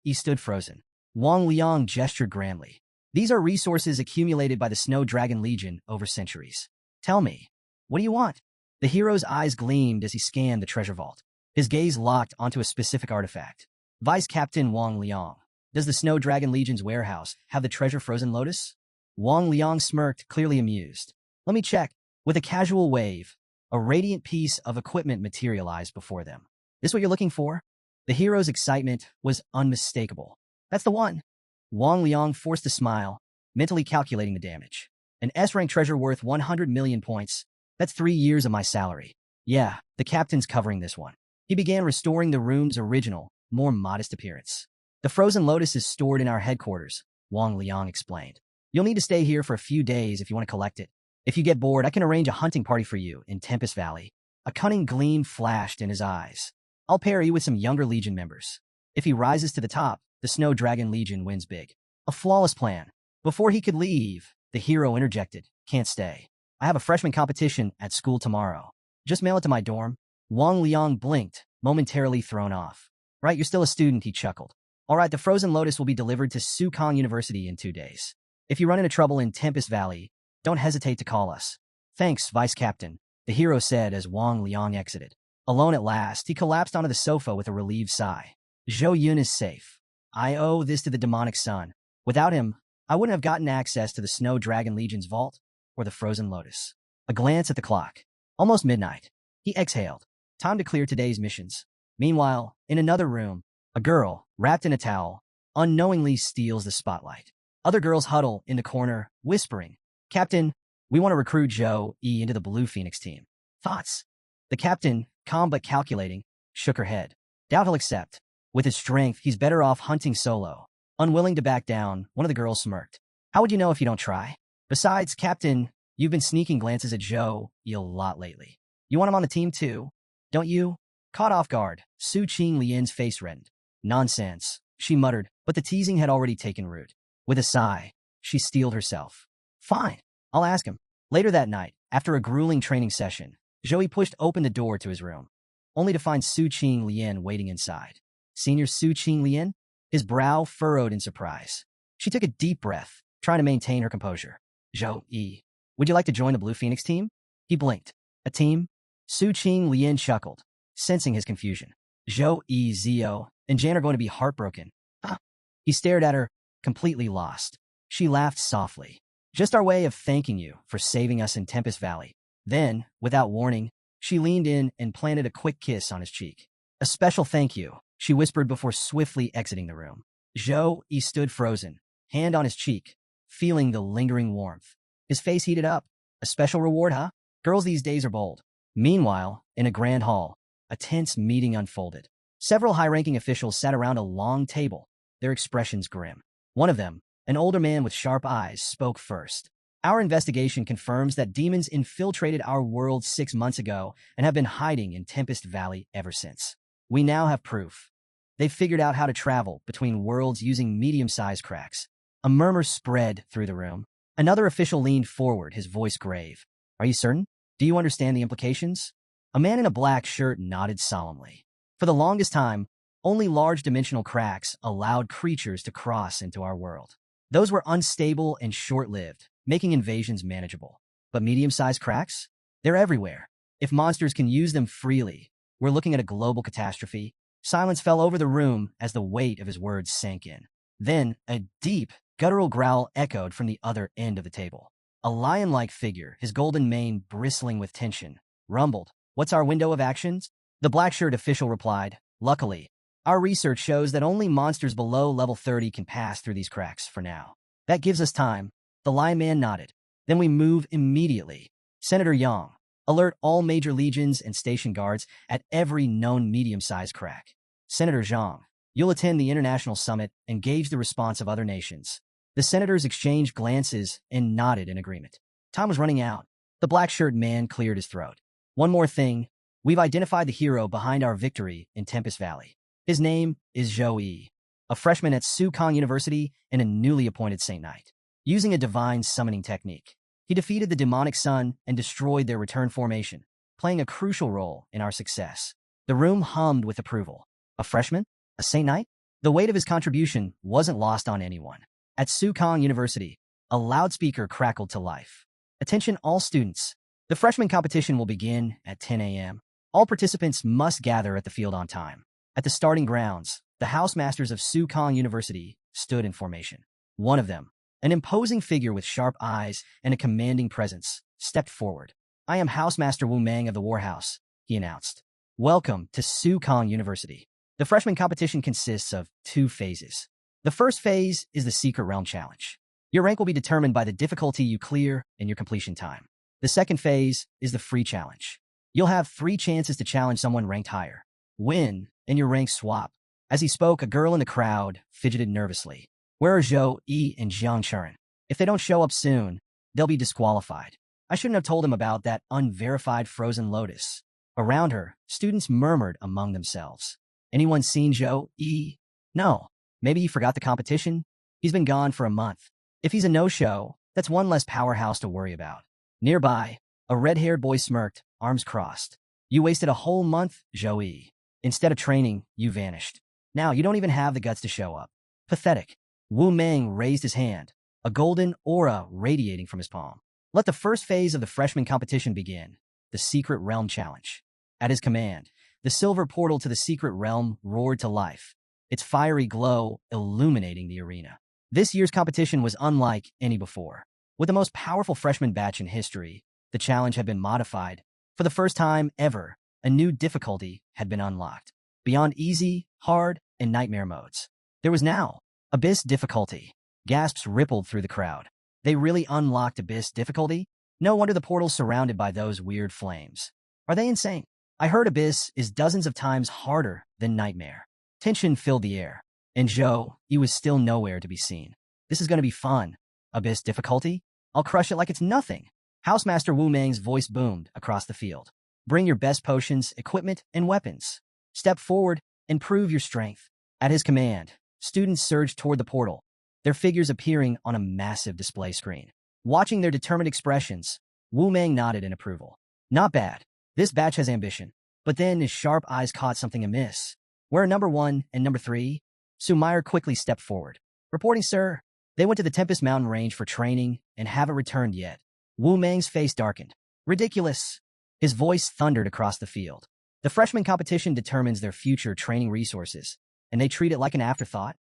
He stood frozen. Wang Liang gestured grandly. These are resources accumulated by the Snow Dragon Legion over centuries. Tell me, what do you want? The hero's eyes gleamed as he scanned the treasure vault. His gaze locked onto a specific artifact. Vice Captain Wang Liang, does the Snow Dragon Legion's warehouse have the treasure Frozen Lotus? Wang Liang smirked, clearly amused. Let me check. With a casual wave, a radiant piece of equipment materialized before them. This what you're looking for? The hero's excitement was unmistakable. That's the one. Wang Liang forced a smile, mentally calculating the damage. An S-rank treasure worth 100 million points. That's 3 years of my salary. Yeah, the captain's covering this one. He began restoring the room's original, more modest appearance. The Frozen Lotus is stored in our headquarters, Wang Liang explained. You'll need to stay here for a few days if you want to collect it. If you get bored, I can arrange a hunting party for you in Tempest Valley. A cunning gleam flashed in his eyes. I'll pair you with some younger Legion members. If he rises to the top, the Snow Dragon Legion wins big. A flawless plan. Before he could leave, the hero interjected, Can't stay. I have a freshman competition at school tomorrow. Just mail it to my dorm. Wang Liang blinked, momentarily thrown off. Right, you're still a student, he chuckled. All right, the Frozen Lotus will be delivered to Sukong University in 2 days. If you run into trouble in Tempest Valley, don't hesitate to call us. Thanks, Vice Captain, the hero said as Wang Liang exited. Alone at last, he collapsed onto the sofa with a relieved sigh. Zhou Yun is safe. I owe this to the demonic sun. Without him, I wouldn't have gotten access to the Snow Dragon Legion's vault or the Frozen Lotus. A glance at the clock. Almost midnight. He exhaled. Time to clear today's missions. Meanwhile, in another room, a girl, wrapped in a towel, unknowingly steals the spotlight. Other girls huddle in the corner, whispering, Captain, we want to recruit Zhou E into the Blue Phoenix team. Thoughts? The captain, calm but calculating, shook her head. Doubt he'll accept. With his strength, he's better off hunting solo. Unwilling to back down, one of the girls smirked. How would you know if you don't try? Besides, Captain, you've been sneaking glances at Zhou E a lot lately. You want him on the team too, don't you? Caught off guard, Su Qing Lian's face reddened. Nonsense, she muttered, but the teasing had already taken root. With a sigh, she steeled herself. Fine, I'll ask him. Later that night, after a grueling training session, Zhou pushed open the door to his room, only to find Su Qing Lian waiting inside. Senior Su Qing Lian? His brow furrowed in surprise. She took a deep breath, trying to maintain her composure. Zhou E, would you like to join the Blue Phoenix team? He blinked. A team? Su Qing Lian chuckled, sensing his confusion. Zhou E, Zio, and Jan are going to be heartbroken. Huh? He stared at her, completely lost. She laughed softly. Just our way of thanking you for saving us in Tempest Valley. Then, without warning, she leaned in and planted a quick kiss on his cheek. A special thank you, she whispered before swiftly exiting the room. Zhou E stood frozen, hand on his cheek, feeling the lingering warmth. His face heated up. A special reward, huh? Girls these days are bold. Meanwhile, in a grand hall, a tense meeting unfolded. Several high-ranking officials sat around a long table, their expressions grim. One of them, an older man with sharp eyes, spoke first. Our investigation confirms that demons infiltrated our world 6 months ago and have been hiding in Tempest Valley ever since. We now have proof. They've figured out how to travel between worlds using medium-sized cracks. A murmur spread through the room. Another official leaned forward, his voice grave. Are you certain? Do you understand the implications? A man in a black shirt nodded solemnly. For the longest time, only large dimensional cracks allowed creatures to cross into our world. Those were unstable and short-lived, making invasions manageable. But medium-sized cracks? They're everywhere. If monsters can use them freely, we're looking at a global catastrophe. Silence fell over the room as the weight of his words sank in. Then, a deep, guttural growl echoed from the other end of the table. A lion-like figure, his golden mane bristling with tension, rumbled, "What's our window of actions?" The black-shirt official replied, "Luckily, our research shows that only monsters below level 30 can pass through these cracks for now. That gives us time." The lion man nodded. "Then we move immediately. Senator Yang, alert all major legions and station guards at every known medium-sized crack. Senator Jang, you'll attend the international summit and gauge the response of other nations." The senators exchanged glances and nodded in agreement. Time was running out. The black-shirt man cleared his throat. "One more thing. We've identified the hero behind our victory in Tempest Valley. His name is Zhou Yi, a freshman at Sukong University and a newly appointed Saint Knight. Using a divine summoning technique, he defeated the demonic sun and destroyed their return formation, playing a crucial role in our success." The room hummed with approval. A freshman? A Saint Knight? The weight of his contribution wasn't lost on anyone. At Sukong University, a loudspeaker crackled to life. "Attention all students. The freshman competition will begin at 10 a.m. All participants must gather at the field on time." At the starting grounds, the housemasters of Sukong University stood in formation. One of them, an imposing figure with sharp eyes and a commanding presence, stepped forward. "I am Housemaster Wu Mang of the Warhouse," he announced. "Welcome to Sukong University." The freshman competition consists of 2 phases. The first phase is the Secret Realm Challenge. Your rank will be determined by the difficulty you clear and your completion time. The second phase is the Free Challenge. You'll have 3 chances to challenge someone ranked higher. Win, and your ranks swap. As he spoke, a girl in the crowd fidgeted nervously. "Where are Zhou Yi and Jiang Churan? If they don't show up soon, they'll be disqualified." I shouldn't have told him about that unverified frozen lotus. Around her, students murmured among themselves. "Anyone seen Zhou Yi? No. Maybe he forgot the competition? He's been gone for a month. If he's a no-show, that's one less powerhouse to worry about." Nearby, a red-haired boy smirked, arms crossed. "You wasted a whole month, Zhou Yi. Instead of training, you vanished. Now you don't even have the guts to show up. Pathetic." Wu Mang raised his hand, a golden aura radiating from his palm. "Let the first phase of the freshman competition begin, the Secret Realm Challenge." At his command, the silver portal to the Secret Realm roared to life, its fiery glow illuminating the arena. This year's competition was unlike any before. With the most powerful freshman batch in history, the challenge had been modified. For the first time ever, a new difficulty had been unlocked. Beyond easy, hard, and nightmare modes, there was now Abyss difficulty. Gasps rippled through the crowd. They really unlocked Abyss difficulty? No wonder the portal's surrounded by those weird flames. Are they insane? I heard Abyss is dozens of times harder than Nightmare. Tension filled the air, and Zhou, he was still nowhere to be seen. "This is going to be fun. Abyss difficulty? I'll crush it like it's nothing." Housemaster Wu Mang's voice boomed across the field. "Bring your best potions, equipment, and weapons. Step forward and prove your strength." At his command, students surged toward the portal, their figures appearing on a massive display screen. Watching their determined expressions, Wu Mang nodded in approval. "Not bad. This batch has ambition." But then his sharp eyes caught something amiss. "Where are number 1 and number 3? Sumair quickly stepped forward. "Reporting, sir. They went to the Tempest Mountain Range for training and haven't returned yet." Wu Mang's face darkened. "Ridiculous." His voice thundered across the field. "The freshman competition determines their future training resources, and they treat it like an afterthought?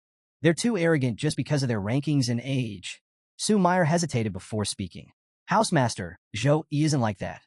They're too arrogant just because of their rankings and age." Sumair hesitated before speaking. "Housemaster, Zhou isn't like that."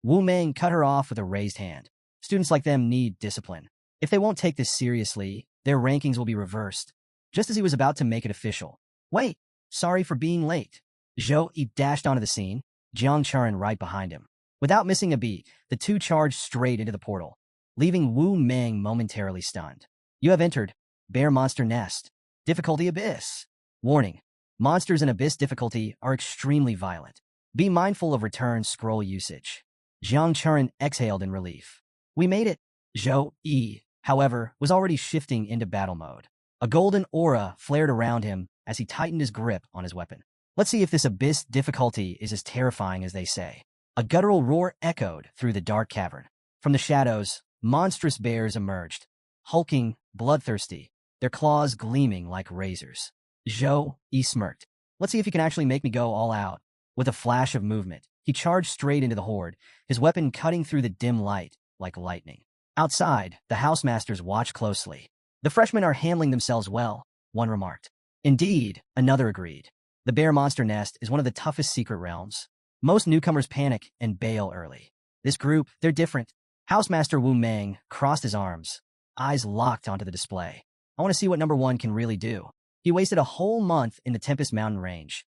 Wu Mang cut her off with a raised hand. "Students like them need discipline. If they won't take this seriously, their rankings will be reversed." Just as he was about to make it official. "Wait, Sorry for being late. Zhou Yi dashed onto the scene, Churan right behind him. Without missing a beat, the two charged straight into the portal, leaving Wu Meng momentarily stunned. You have entered Bear Monster Nest. Difficulty Abyss. Warning. Monsters in Abyss difficulty are extremely violent. Be mindful of return scroll usage. Jiang Churan exhaled in relief. We made it. Zhou Yi, however, was already shifting into battle mode. A golden aura flared around him as he tightened his grip on his weapon. Let's see if this Abyss difficulty is as terrifying as they say. A guttural roar echoed through the dark cavern. From the shadows, monstrous bears emerged, hulking, bloodthirsty, their claws gleaming like razors. Zhou Yi smirked. Let's see if you can actually make me go all out. With a flash of movement, he charged straight into the horde, his weapon cutting through the dim light like lightning. Outside, the housemasters watched closely. The freshmen are handling themselves well, one remarked. Indeed, another agreed. The Bear Monster Nest is one of the toughest secret realms. Most newcomers panic and bail early. This group, they're different. Housemaster Wu Meng crossed his arms, eyes locked onto the display. I want to see what number one can really do. He wasted a whole month in the Tempest Mountain range.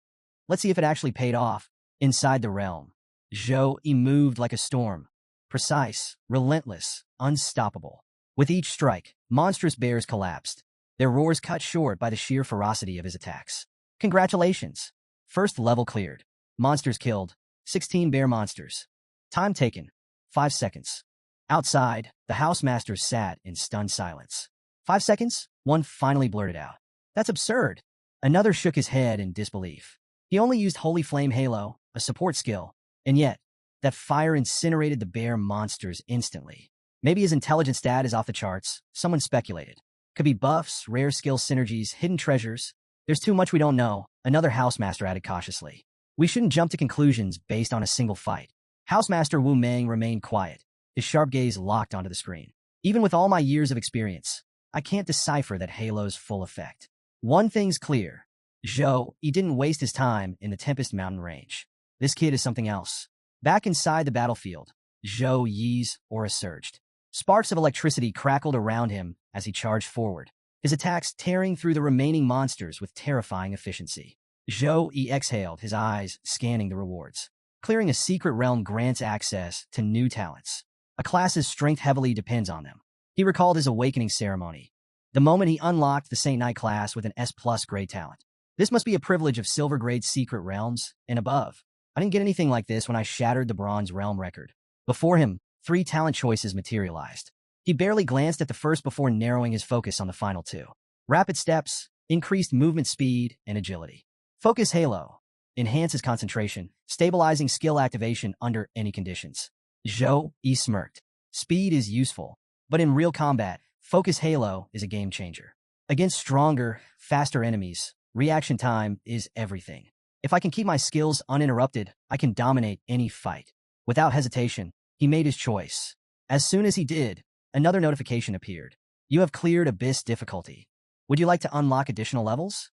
Let's see if it actually paid off. Inside the realm, Zhou Yi moved like a storm. Precise, relentless, unstoppable. With each strike, monstrous bears collapsed, their roars cut short by the sheer ferocity of his attacks. Congratulations! First level cleared. Monsters killed. 16 bear monsters. Time taken. 5 seconds. Outside, the housemasters sat in stunned silence. 5 seconds? One finally blurted out. That's absurd. Another shook his head in disbelief. He only used Holy Flame Halo, a support skill, and yet, that fire incinerated the bear monsters instantly. Maybe his intelligence stat is off the charts, someone speculated. Could be buffs, rare skill synergies, hidden treasures. There's too much we don't know, another housemaster added cautiously. We shouldn't jump to conclusions based on a single fight. Housemaster Wu Meng remained quiet, his sharp gaze locked onto the screen. Even with all my years of experience, I can't decipher that Halo's full effect. One thing's clear. Zhou Yi didn't waste his time in the Tempest Mountain range. This kid is something else. Back inside the battlefield, Zhou Yi's aura surged. Sparks of electricity crackled around him as he charged forward, his attacks tearing through the remaining monsters with terrifying efficiency. Zhou Yi exhaled, his eyes scanning the rewards. Clearing a secret realm grants access to new talents. A class's strength heavily depends on them. He recalled his awakening ceremony, the moment he unlocked the Saint Knight class with an S+ grade talent. This must be a privilege of silver grade secret realms and above. I didn't get anything like this when I shattered the bronze realm record. Before him, 3 talent choices materialized. He barely glanced at the first before narrowing his focus on the final 2. Rapid steps, increased movement speed, and agility. Focus Halo enhances concentration, stabilizing skill activation under any conditions. Zhou Yi smirked. Speed is useful, but in real combat, Focus Halo is a game changer. Against stronger, faster enemies, reaction time is everything. If I can keep my skills uninterrupted, I can dominate any fight. Without hesitation, he made his choice. As soon as he did, another notification appeared. You have cleared Abyss difficulty. Would you like to unlock additional levels?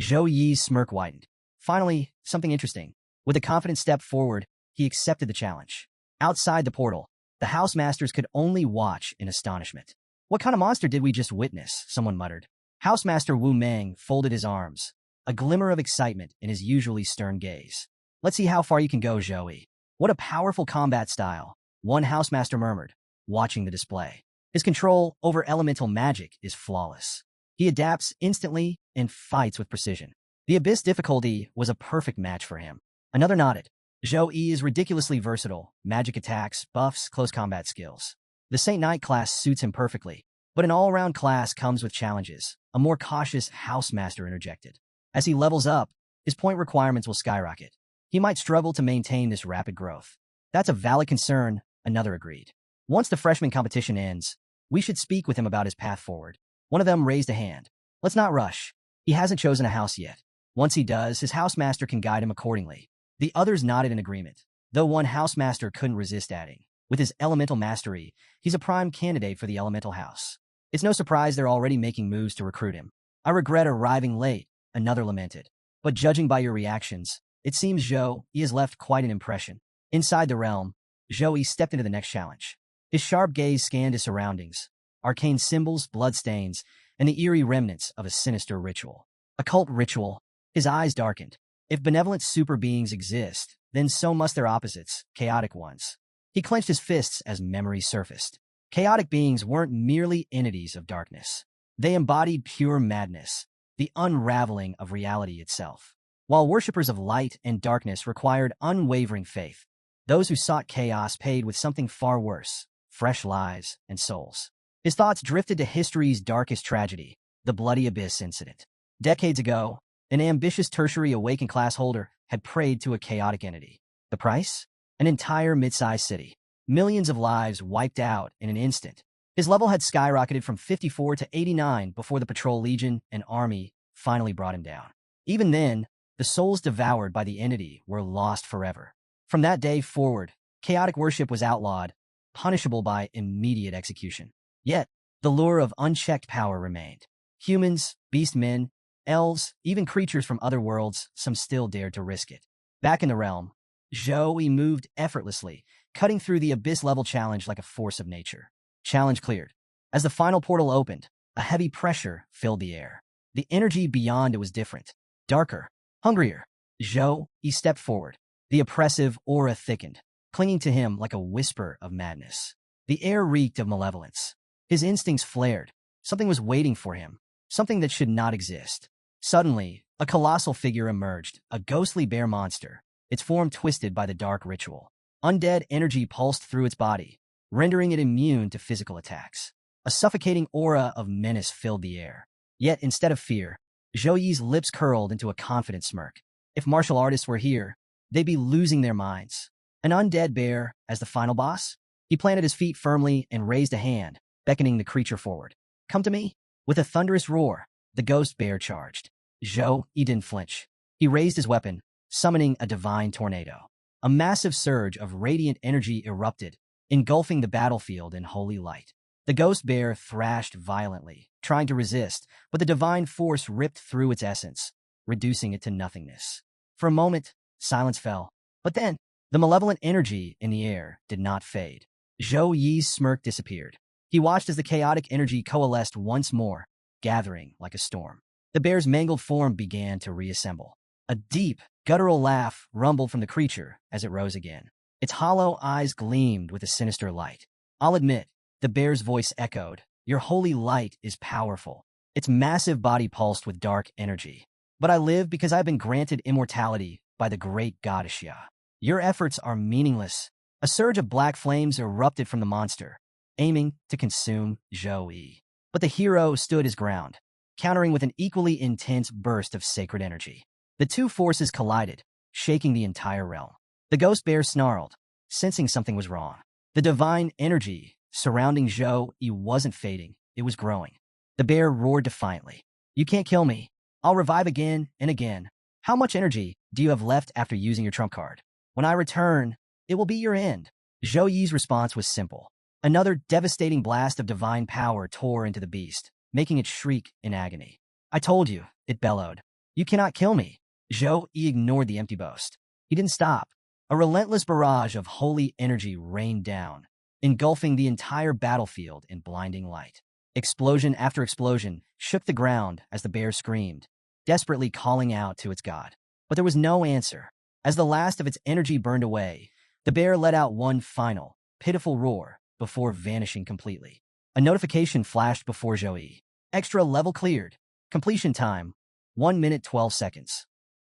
Zhou Yi's smirk widened. Finally, something interesting. With a confident step forward, he accepted the challenge. Outside the portal, the housemasters could only watch in astonishment. What kind of monster did we just witness? Someone muttered. Housemaster Wu Meng folded his arms, a glimmer of excitement in his usually stern gaze. Let's see how far you can go, Zhou Yi. What a powerful combat style, one housemaster murmured, watching the display. His control over elemental magic is flawless. He adapts instantly and fights with precision. The Abyss difficulty was a perfect match for him. Another nodded. Zhou Yi is ridiculously versatile, magic attacks, buffs, close combat skills. The Saint Knight class suits him perfectly, but an all-around class comes with challenges, a more cautious housemaster interjected. As he levels up, his point requirements will skyrocket. He might struggle to maintain this rapid growth. That's a valid concern, another agreed. Once the freshman competition ends, we should speak with him about his path forward. One of them raised a hand. Let's not rush. He hasn't chosen a house yet. Once he does, his housemaster can guide him accordingly. The others nodded in agreement, though one housemaster couldn't resist adding. With his elemental mastery, he's a prime candidate for the elemental house. It's no surprise they're already making moves to recruit him. I regret arriving late, another lamented. But judging by your reactions, it seems Zhou Yi has left quite an impression. Inside the realm, Zhou Yi stepped into the next challenge. His sharp gaze scanned his surroundings, arcane symbols, bloodstains, and the eerie remnants of a sinister ritual. A cult ritual. His eyes darkened. If benevolent super beings exist, then so must their opposites, chaotic ones. He clenched his fists as memories surfaced. Chaotic beings weren't merely entities of darkness. They embodied pure madness, the unraveling of reality itself. While worshippers of light and darkness required unwavering faith, those who sought chaos paid with something far worse, fresh lives and souls. His thoughts drifted to history's darkest tragedy, the Bloody Abyss incident. Decades ago, an ambitious tertiary awakened class holder had prayed to a chaotic entity. The price? An entire mid-sized city. Millions of lives wiped out in an instant. His level had skyrocketed from 54 to 89 before the Patrol Legion and Army finally brought him down. Even then, the souls devoured by the entity were lost forever. From that day forward, chaotic worship was outlawed, punishable by immediate execution. Yet, the lure of unchecked power remained. Humans, beast men, elves, even creatures from other worlds, some still dared to risk it. Back in the realm, Zhou moved effortlessly, cutting through the abyss-level challenge like a force of nature. Challenge cleared. As the final portal opened, a heavy pressure filled the air. The energy beyond it was different, darker, hungrier. Zhou stepped forward. The oppressive aura thickened, clinging to him like a whisper of madness. The air reeked of malevolence. His instincts flared. Something was waiting for him, something that should not exist. Suddenly, a colossal figure emerged, a ghostly bear monster, its form twisted by the dark ritual. Undead energy pulsed through its body, rendering it immune to physical attacks. A suffocating aura of menace filled the air. Yet, instead of fear, Zhou Yi's lips curled into a confident smirk. If martial artists were here, they'd be losing their minds. An undead bear, as the final boss? He planted his feet firmly and raised a hand, beckoning the creature forward. Come to me. With a thunderous roar, the ghost bear charged. Zhou didn't flinch. He raised his weapon, summoning a divine tornado. A massive surge of radiant energy erupted, engulfing the battlefield in holy light. The ghost bear thrashed violently, trying to resist, but the divine force ripped through its essence, reducing it to nothingness. For a moment, silence fell. But then, the malevolent energy in the air did not fade. Zhou Yi's smirk disappeared. He watched as the chaotic energy coalesced once more, gathering like a storm. The bear's mangled form began to reassemble. A deep, guttural laugh rumbled from the creature as it rose again. Its hollow eyes gleamed with a sinister light. I'll admit, the bear's voice echoed, your holy light is powerful. Its massive body pulsed with dark energy. But I live because I've been granted immortality by the great god Xia. Your efforts are meaningless. A surge of black flames erupted from the monster, aiming to consume Zhou Yi. But the hero stood his ground, countering with an equally intense burst of sacred energy. The two forces collided, shaking the entire realm. The ghost bear snarled, sensing something was wrong. The divine energy surrounding Zhou Yi wasn't fading, it was growing. The bear roared defiantly. You can't kill me. I'll revive again and again. How much energy do you have left after using your trump card? When I return, it will be your end. Zhou Yi's response was simple. Another devastating blast of divine power tore into the beast, making it shriek in agony. I told you, it bellowed. You cannot kill me. Zhou Yi ignored the empty boast. He didn't stop. A relentless barrage of holy energy rained down, engulfing the entire battlefield in blinding light. Explosion after explosion shook the ground as the bear screamed, desperately calling out to its god. But there was no answer. As the last of its energy burned away, the bear let out one final, pitiful roar before vanishing completely. A notification flashed before Zhou Yi. Extra level cleared. Completion time, 1 minute 12 seconds.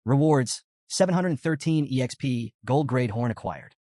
Rewards, 713 EXP, gold grade horn acquired.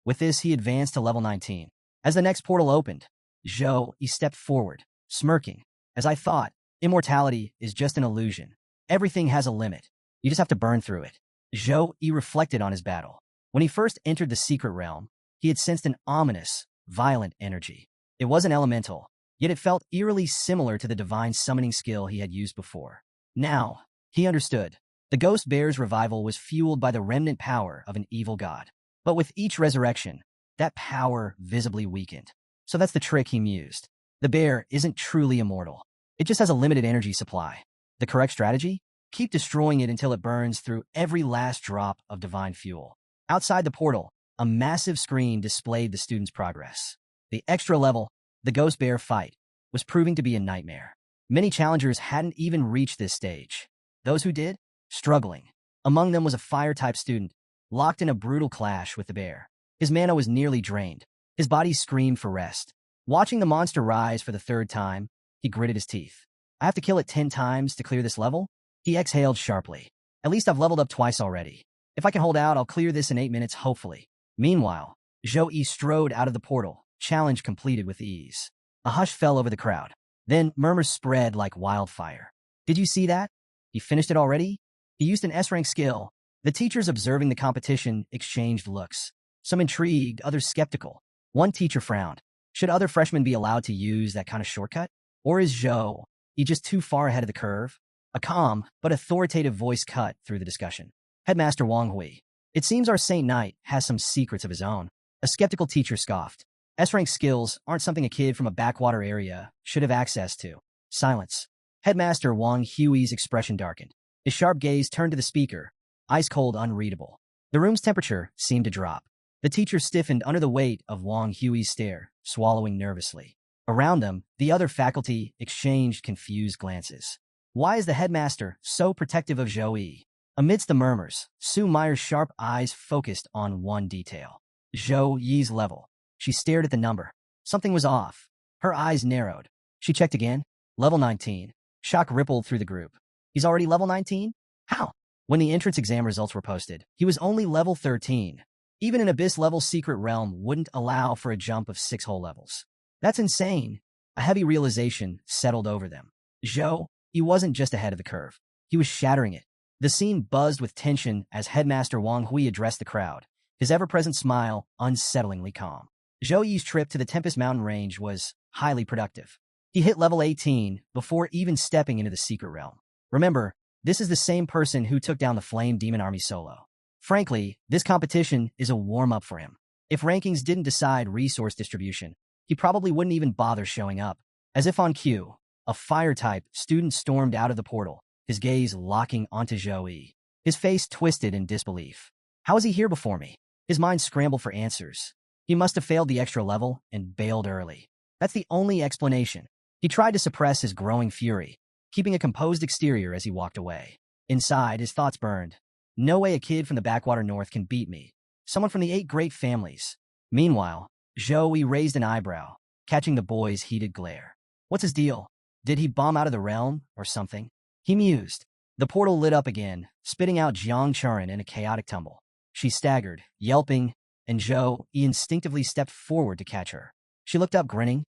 With this, he advanced to level 19. As the next portal opened, Zhou Yi stepped forward, smirking. As I thought, immortality is just an illusion. Everything has a limit. You just have to burn through it. Zhou Yi reflected on his battle. When he first entered the secret realm, he had sensed an ominous, violent energy. It wasn't elemental, yet it felt eerily similar to the divine summoning skill he had used before. Now, he understood. The ghost bear's revival was fueled by the remnant power of an evil god. But with each resurrection, that power visibly weakened. So that's the trick he mused. The bear isn't truly immortal. It just has a limited energy supply. The correct strategy? Keep destroying it until it burns through every last drop of divine fuel. Outside the portal, a massive screen displayed the student's progress. The extra level, the ghost bear fight, was proving to be a nightmare. Many challengers hadn't even reached this stage. Those who did struggling. Among them was a fire-type student, locked in a brutal clash with the bear. His mana was nearly drained. His body screamed for rest. Watching the monster rise for the third time, he gritted his teeth. I have to kill it 10 times to clear this level? He exhaled sharply. At least I've leveled up twice already. If I can hold out, I'll clear this in 8 minutes, hopefully. Meanwhile, Zhou strode out of the portal, challenge completed with ease. A hush fell over the crowd. Then murmurs spread like wildfire. Did you see that? He finished it already? He used an S-rank skill. The teachers observing the competition exchanged looks. Some intrigued, others skeptical. One teacher frowned. Should other freshmen be allowed to use that kind of shortcut? Or is Zhou just too far ahead of the curve? A calm but authoritative voice cut through the discussion. Headmaster Wang Hui. It seems our Saint Knight has some secrets of his own. A skeptical teacher scoffed. S-rank skills aren't something a kid from a backwater area should have access to. Silence. Headmaster Wang Hui's expression darkened. His sharp gaze turned to the speaker, ice-cold, unreadable. The room's temperature seemed to drop. The teacher stiffened under the weight of Wang Hui's stare, swallowing nervously. Around them, the other faculty exchanged confused glances. Why is the headmaster so protective of Zhou? Amidst the murmurs, Su Meyer's sharp eyes focused on one detail. Zhou's level. She stared at the number. Something was off. Her eyes narrowed. She checked again. Level 19. Shock rippled through the group. He's already level 19? How? When the entrance exam results were posted, he was only level 13. Even an Abyss-level secret realm wouldn't allow for a jump of 6 whole levels. That's insane. A heavy realization settled over them. Zhou, he wasn't just ahead of the curve. He was shattering it. The scene buzzed with tension as Headmaster Wang Hui addressed the crowd, his ever-present smile unsettlingly calm. Zhou's trip to the Tempest Mountain Range was highly productive. He hit level 18 before even stepping into the secret realm. Remember, this is the same person who took down the Flame Demon Army solo. Frankly, this competition is a warm-up for him. If rankings didn't decide resource distribution, he probably wouldn't even bother showing up. As if on cue, a fire-type student stormed out of the portal, his gaze locking onto Zhou. His face twisted in disbelief. How is he here before me? His mind scrambled for answers. He must have failed the extra level and bailed early. That's the only explanation. He tried to suppress his growing fury, keeping a composed exterior as he walked away. Inside, his thoughts burned. No way a kid from the backwater north can beat me. Someone from the 8 great families. Meanwhile, Zhou raised an eyebrow, catching the boy's heated glare. What's his deal? Did he bomb out of the realm or something? He mused. The portal lit up again, spitting out Jang Churan in a chaotic tumble. She staggered, yelping, and Zhou instinctively stepped forward to catch her. She looked up, grinning.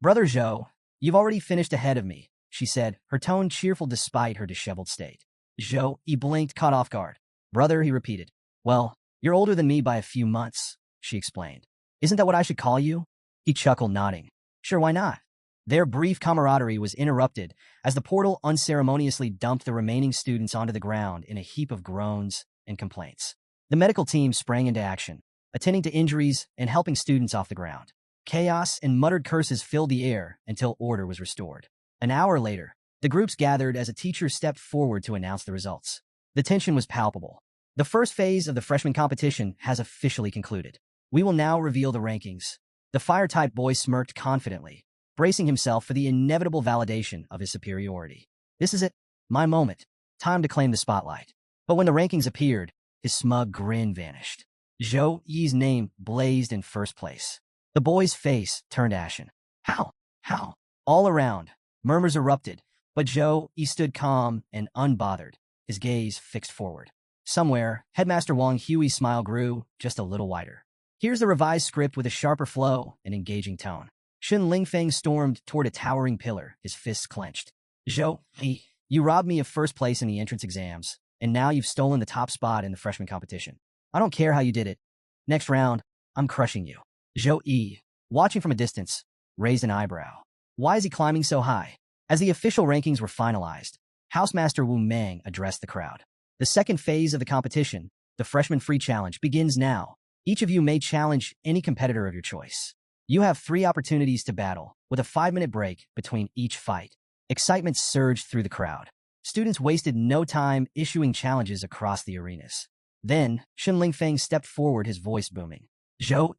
Brother Zhou, you've already finished ahead of me, she said, her tone cheerful despite her disheveled state. Zhou blinked, caught off guard. Brother, he repeated. Well, you're older than me by a few months, she explained. Isn't that what I should call you? He chuckled, nodding. Sure, why not? Their brief camaraderie was interrupted as the portal unceremoniously dumped the remaining students onto the ground in a heap of groans and complaints. The medical team sprang into action, attending to injuries and helping students off the ground. Chaos and muttered curses filled the air until order was restored. An hour later, the groups gathered as a teacher stepped forward to announce the results. The tension was palpable. The first phase of the freshman competition has officially concluded. We will now reveal the rankings. The fire-type boy smirked confidently, bracing himself for the inevitable validation of his superiority. This is it, my moment. Time to claim the spotlight. But when the rankings appeared, his smug grin vanished. Zhou's name blazed in first place. The boy's face turned ashen. How? How? All around, murmurs erupted, but Zhou stood calm and unbothered, his gaze fixed forward. Somewhere, Headmaster Wang Hui's smile grew just a little wider. Here's the revised script with a sharper flow and engaging tone. Shun Lingfeng stormed toward a towering pillar, his fists clenched. Zhou, you robbed me of first place in the entrance exams, and now you've stolen the top spot in the freshman competition. I don't care how you did it. Next round, I'm crushing you. Zhou, watching from a distance, raised an eyebrow. Why is he climbing so high? As the official rankings were finalized, Housemaster Wu Meng addressed the crowd. The second phase of the competition, the Freshman Free Challenge, begins now. Each of you may challenge any competitor of your choice. You have 3 opportunities to battle, with a 5-minute break between each fight. Excitement surged through the crowd. Students wasted no time issuing challenges across the arenas. Then, Shun Lingfeng stepped forward, his voice booming. Zhou,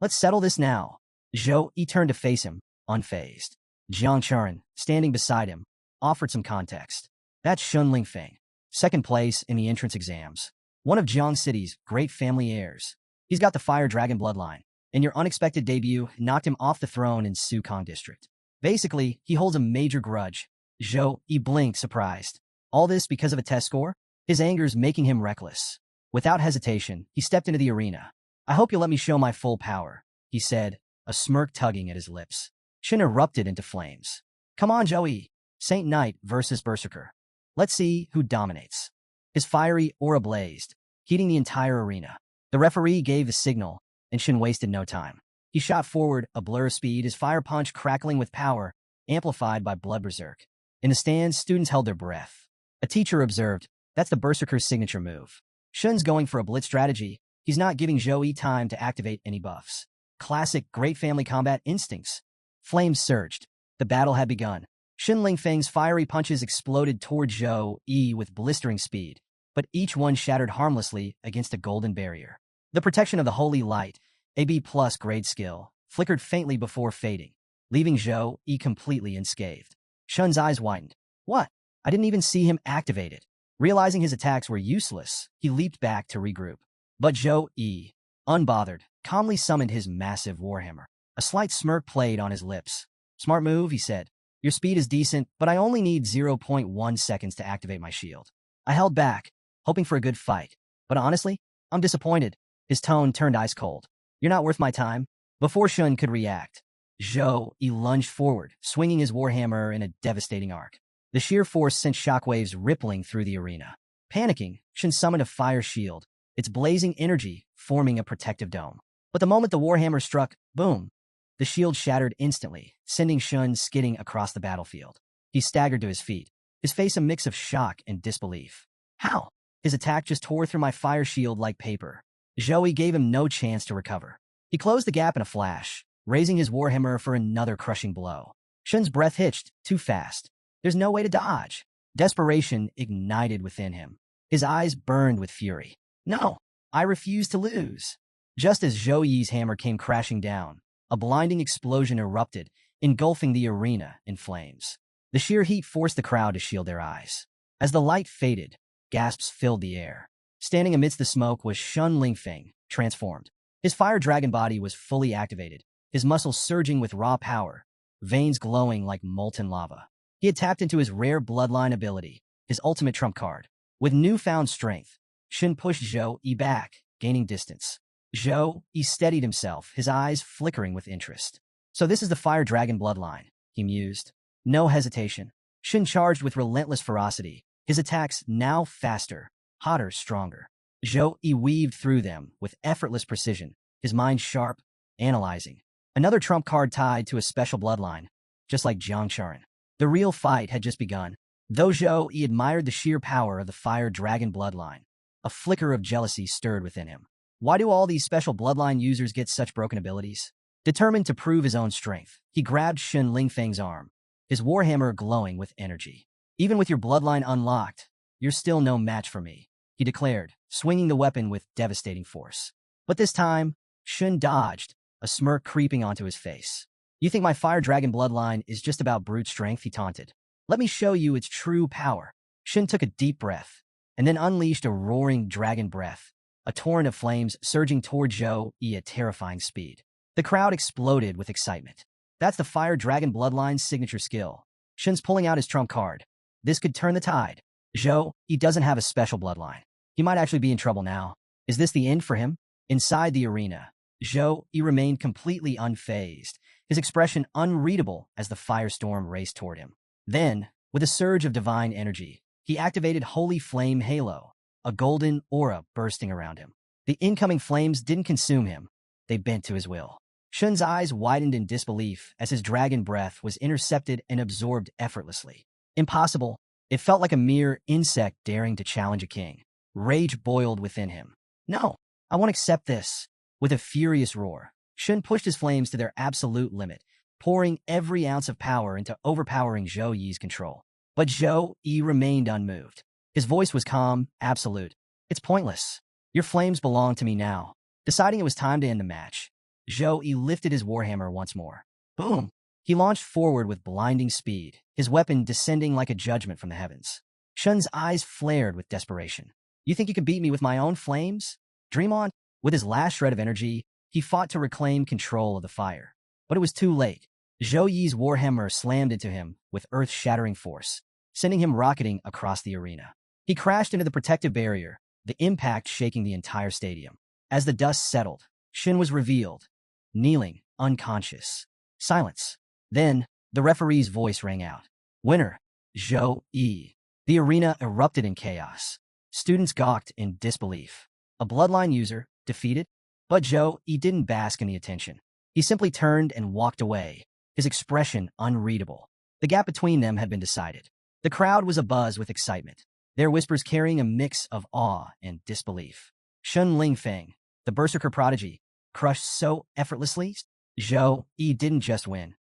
let's settle this now. Zhou turned to face him, unfazed. Jiang Churan, standing beside him, offered some context. That's Shun Lingfeng. second place in the entrance exams. One of Jang City's great family heirs. He's got the Fire Dragon bloodline, and your unexpected debut knocked him off the throne in Sukong district. Basically, he holds a major grudge. Zhou Yi blinked, surprised. All this because of a test score? His anger's making him reckless. Without hesitation, he stepped into the arena. I hope you'll let me show my full power, he said, a smirk tugging at his lips. Shin erupted into flames. Come on, Joey. Saint Knight versus Berserker. Let's see who dominates. His fiery aura blazed, heating the entire arena. The referee gave the signal, and Shin wasted no time. He shot forward, a blur of speed, his fire punch crackling with power, amplified by blood berserk. In the stands, students held their breath. A teacher observed, that's the Berserker's signature move. Shun's going for a blitz strategy. He's not giving Zhou Yi time to activate any buffs. Classic great family combat instincts. Flames surged. The battle had begun. Shin Lingfeng's fiery punches exploded toward Zhou Yi with blistering speed, but each one shattered harmlessly against a golden barrier. The protection of the holy light, a B+ grade skill, flickered faintly before fading, leaving Zhou Yi completely unscathed. Shun's eyes widened. What? I didn't even see him activate it. Realizing his attacks were useless, he leaped back to regroup. But Zhou Yi, unbothered, calmly summoned his massive warhammer. A slight smirk played on his lips. Smart move, he said. Your speed is decent, but I only need 0.1 seconds to activate my shield. I held back, hoping for a good fight. But honestly, I'm disappointed. His tone turned ice cold. You're not worth my time. Before Shun could react, Zhou Yi lunged forward, swinging his warhammer in a devastating arc. The sheer force sent shockwaves rippling through the arena. Panicking, Shun summoned a fire shield, its blazing energy forming a protective dome. But the moment the warhammer struck, boom, the shield shattered instantly, sending Shun skidding across the battlefield. He staggered to his feet, his face a mix of shock and disbelief. How? His attack just tore through my fire shield like paper. Zhou Yi gave him no chance to recover. He closed the gap in a flash, raising his warhammer for another crushing blow. Shun's breath hitched, too fast. There's no way to dodge. Desperation ignited within him. His eyes burned with fury. No, I refuse to lose. Just as Zhou Yi's hammer came crashing down, a blinding explosion erupted, engulfing the arena in flames. The sheer heat forced the crowd to shield their eyes. As the light faded, gasps filled the air. Standing amidst the smoke was Shun Lingfeng, transformed. His fire dragon body was fully activated, his muscles surging with raw power, veins glowing like molten lava. He had tapped into his rare bloodline ability, his ultimate trump card. With newfound strength, Shin pushed Zhou Yi back, gaining distance. Zhou Yi steadied himself, his eyes flickering with interest. So this is the Fire Dragon bloodline, he mused. No hesitation. Shin charged with relentless ferocity, his attacks now faster, hotter, stronger. Zhou Yi weaved through them with effortless precision, his mind sharp, analyzing. Another trump card tied to a special bloodline, just like Jiang Churan. The real fight had just begun. Though Zhou Yi admired the sheer power of the Fire Dragon bloodline, a flicker of jealousy stirred within him. Why do all these special bloodline users get such broken abilities? Determined to prove his own strength, he grabbed Shin Lingfeng's arm, his warhammer glowing with energy. Even with your bloodline unlocked, you're still no match for me, he declared, swinging the weapon with devastating force. But this time, Shin dodged, a smirk creeping onto his face. You think my Fire Dragon bloodline is just about brute strength, he taunted. Let me show you its true power. Shin took a deep breath, and then unleashed a roaring dragon breath, a torrent of flames surging toward Zhou Yi at terrifying speed. The crowd exploded with excitement. That's the Fire Dragon bloodline's signature skill. Shin's pulling out his trump card. This could turn the tide. Zhou Yi doesn't have a special bloodline. He might actually be in trouble now. Is this the end for him? Inside the arena, Zhou Yi remained completely unfazed, his expression unreadable as the firestorm raced toward him. Then, with a surge of divine energy, he activated Holy Flame Halo, a golden aura bursting around him. The incoming flames didn't consume him. They bent to his will. Shun's eyes widened in disbelief as his dragon breath was intercepted and absorbed effortlessly. Impossible. It felt like a mere insect daring to challenge a king. Rage boiled within him. No, I won't accept this. With a furious roar, Shun pushed his flames to their absolute limit, pouring every ounce of power into overpowering Zhou Yi's control. But Zhou Yi remained unmoved. His voice was calm, absolute. It's pointless. Your flames belong to me now. Deciding it was time to end the match, Zhou Yi lifted his warhammer once more. Boom! He launched forward with blinding speed, his weapon descending like a judgment from the heavens. Shun's eyes flared with desperation. You think you can beat me with my own flames? Dream on. With his last shred of energy, he fought to reclaim control of the fire. But it was too late. Zhou Yi's warhammer slammed into him with earth-shattering force, sending him rocketing across the arena. He crashed into the protective barrier, the impact shaking the entire stadium. As the dust settled, Shin was revealed, kneeling, unconscious. Silence. Then, the referee's voice rang out. Winner, Zhou Yi. The arena erupted in chaos. Students gawked in disbelief. A bloodline user, defeated? But Zhou Yi didn't bask in the attention. He simply turned and walked away, his expression unreadable. The gap between them had been decided. The crowd was abuzz with excitement, their whispers carrying a mix of awe and disbelief. Shun Lingfeng, the berserker prodigy, crushed so effortlessly. Zhou Yi didn't just win.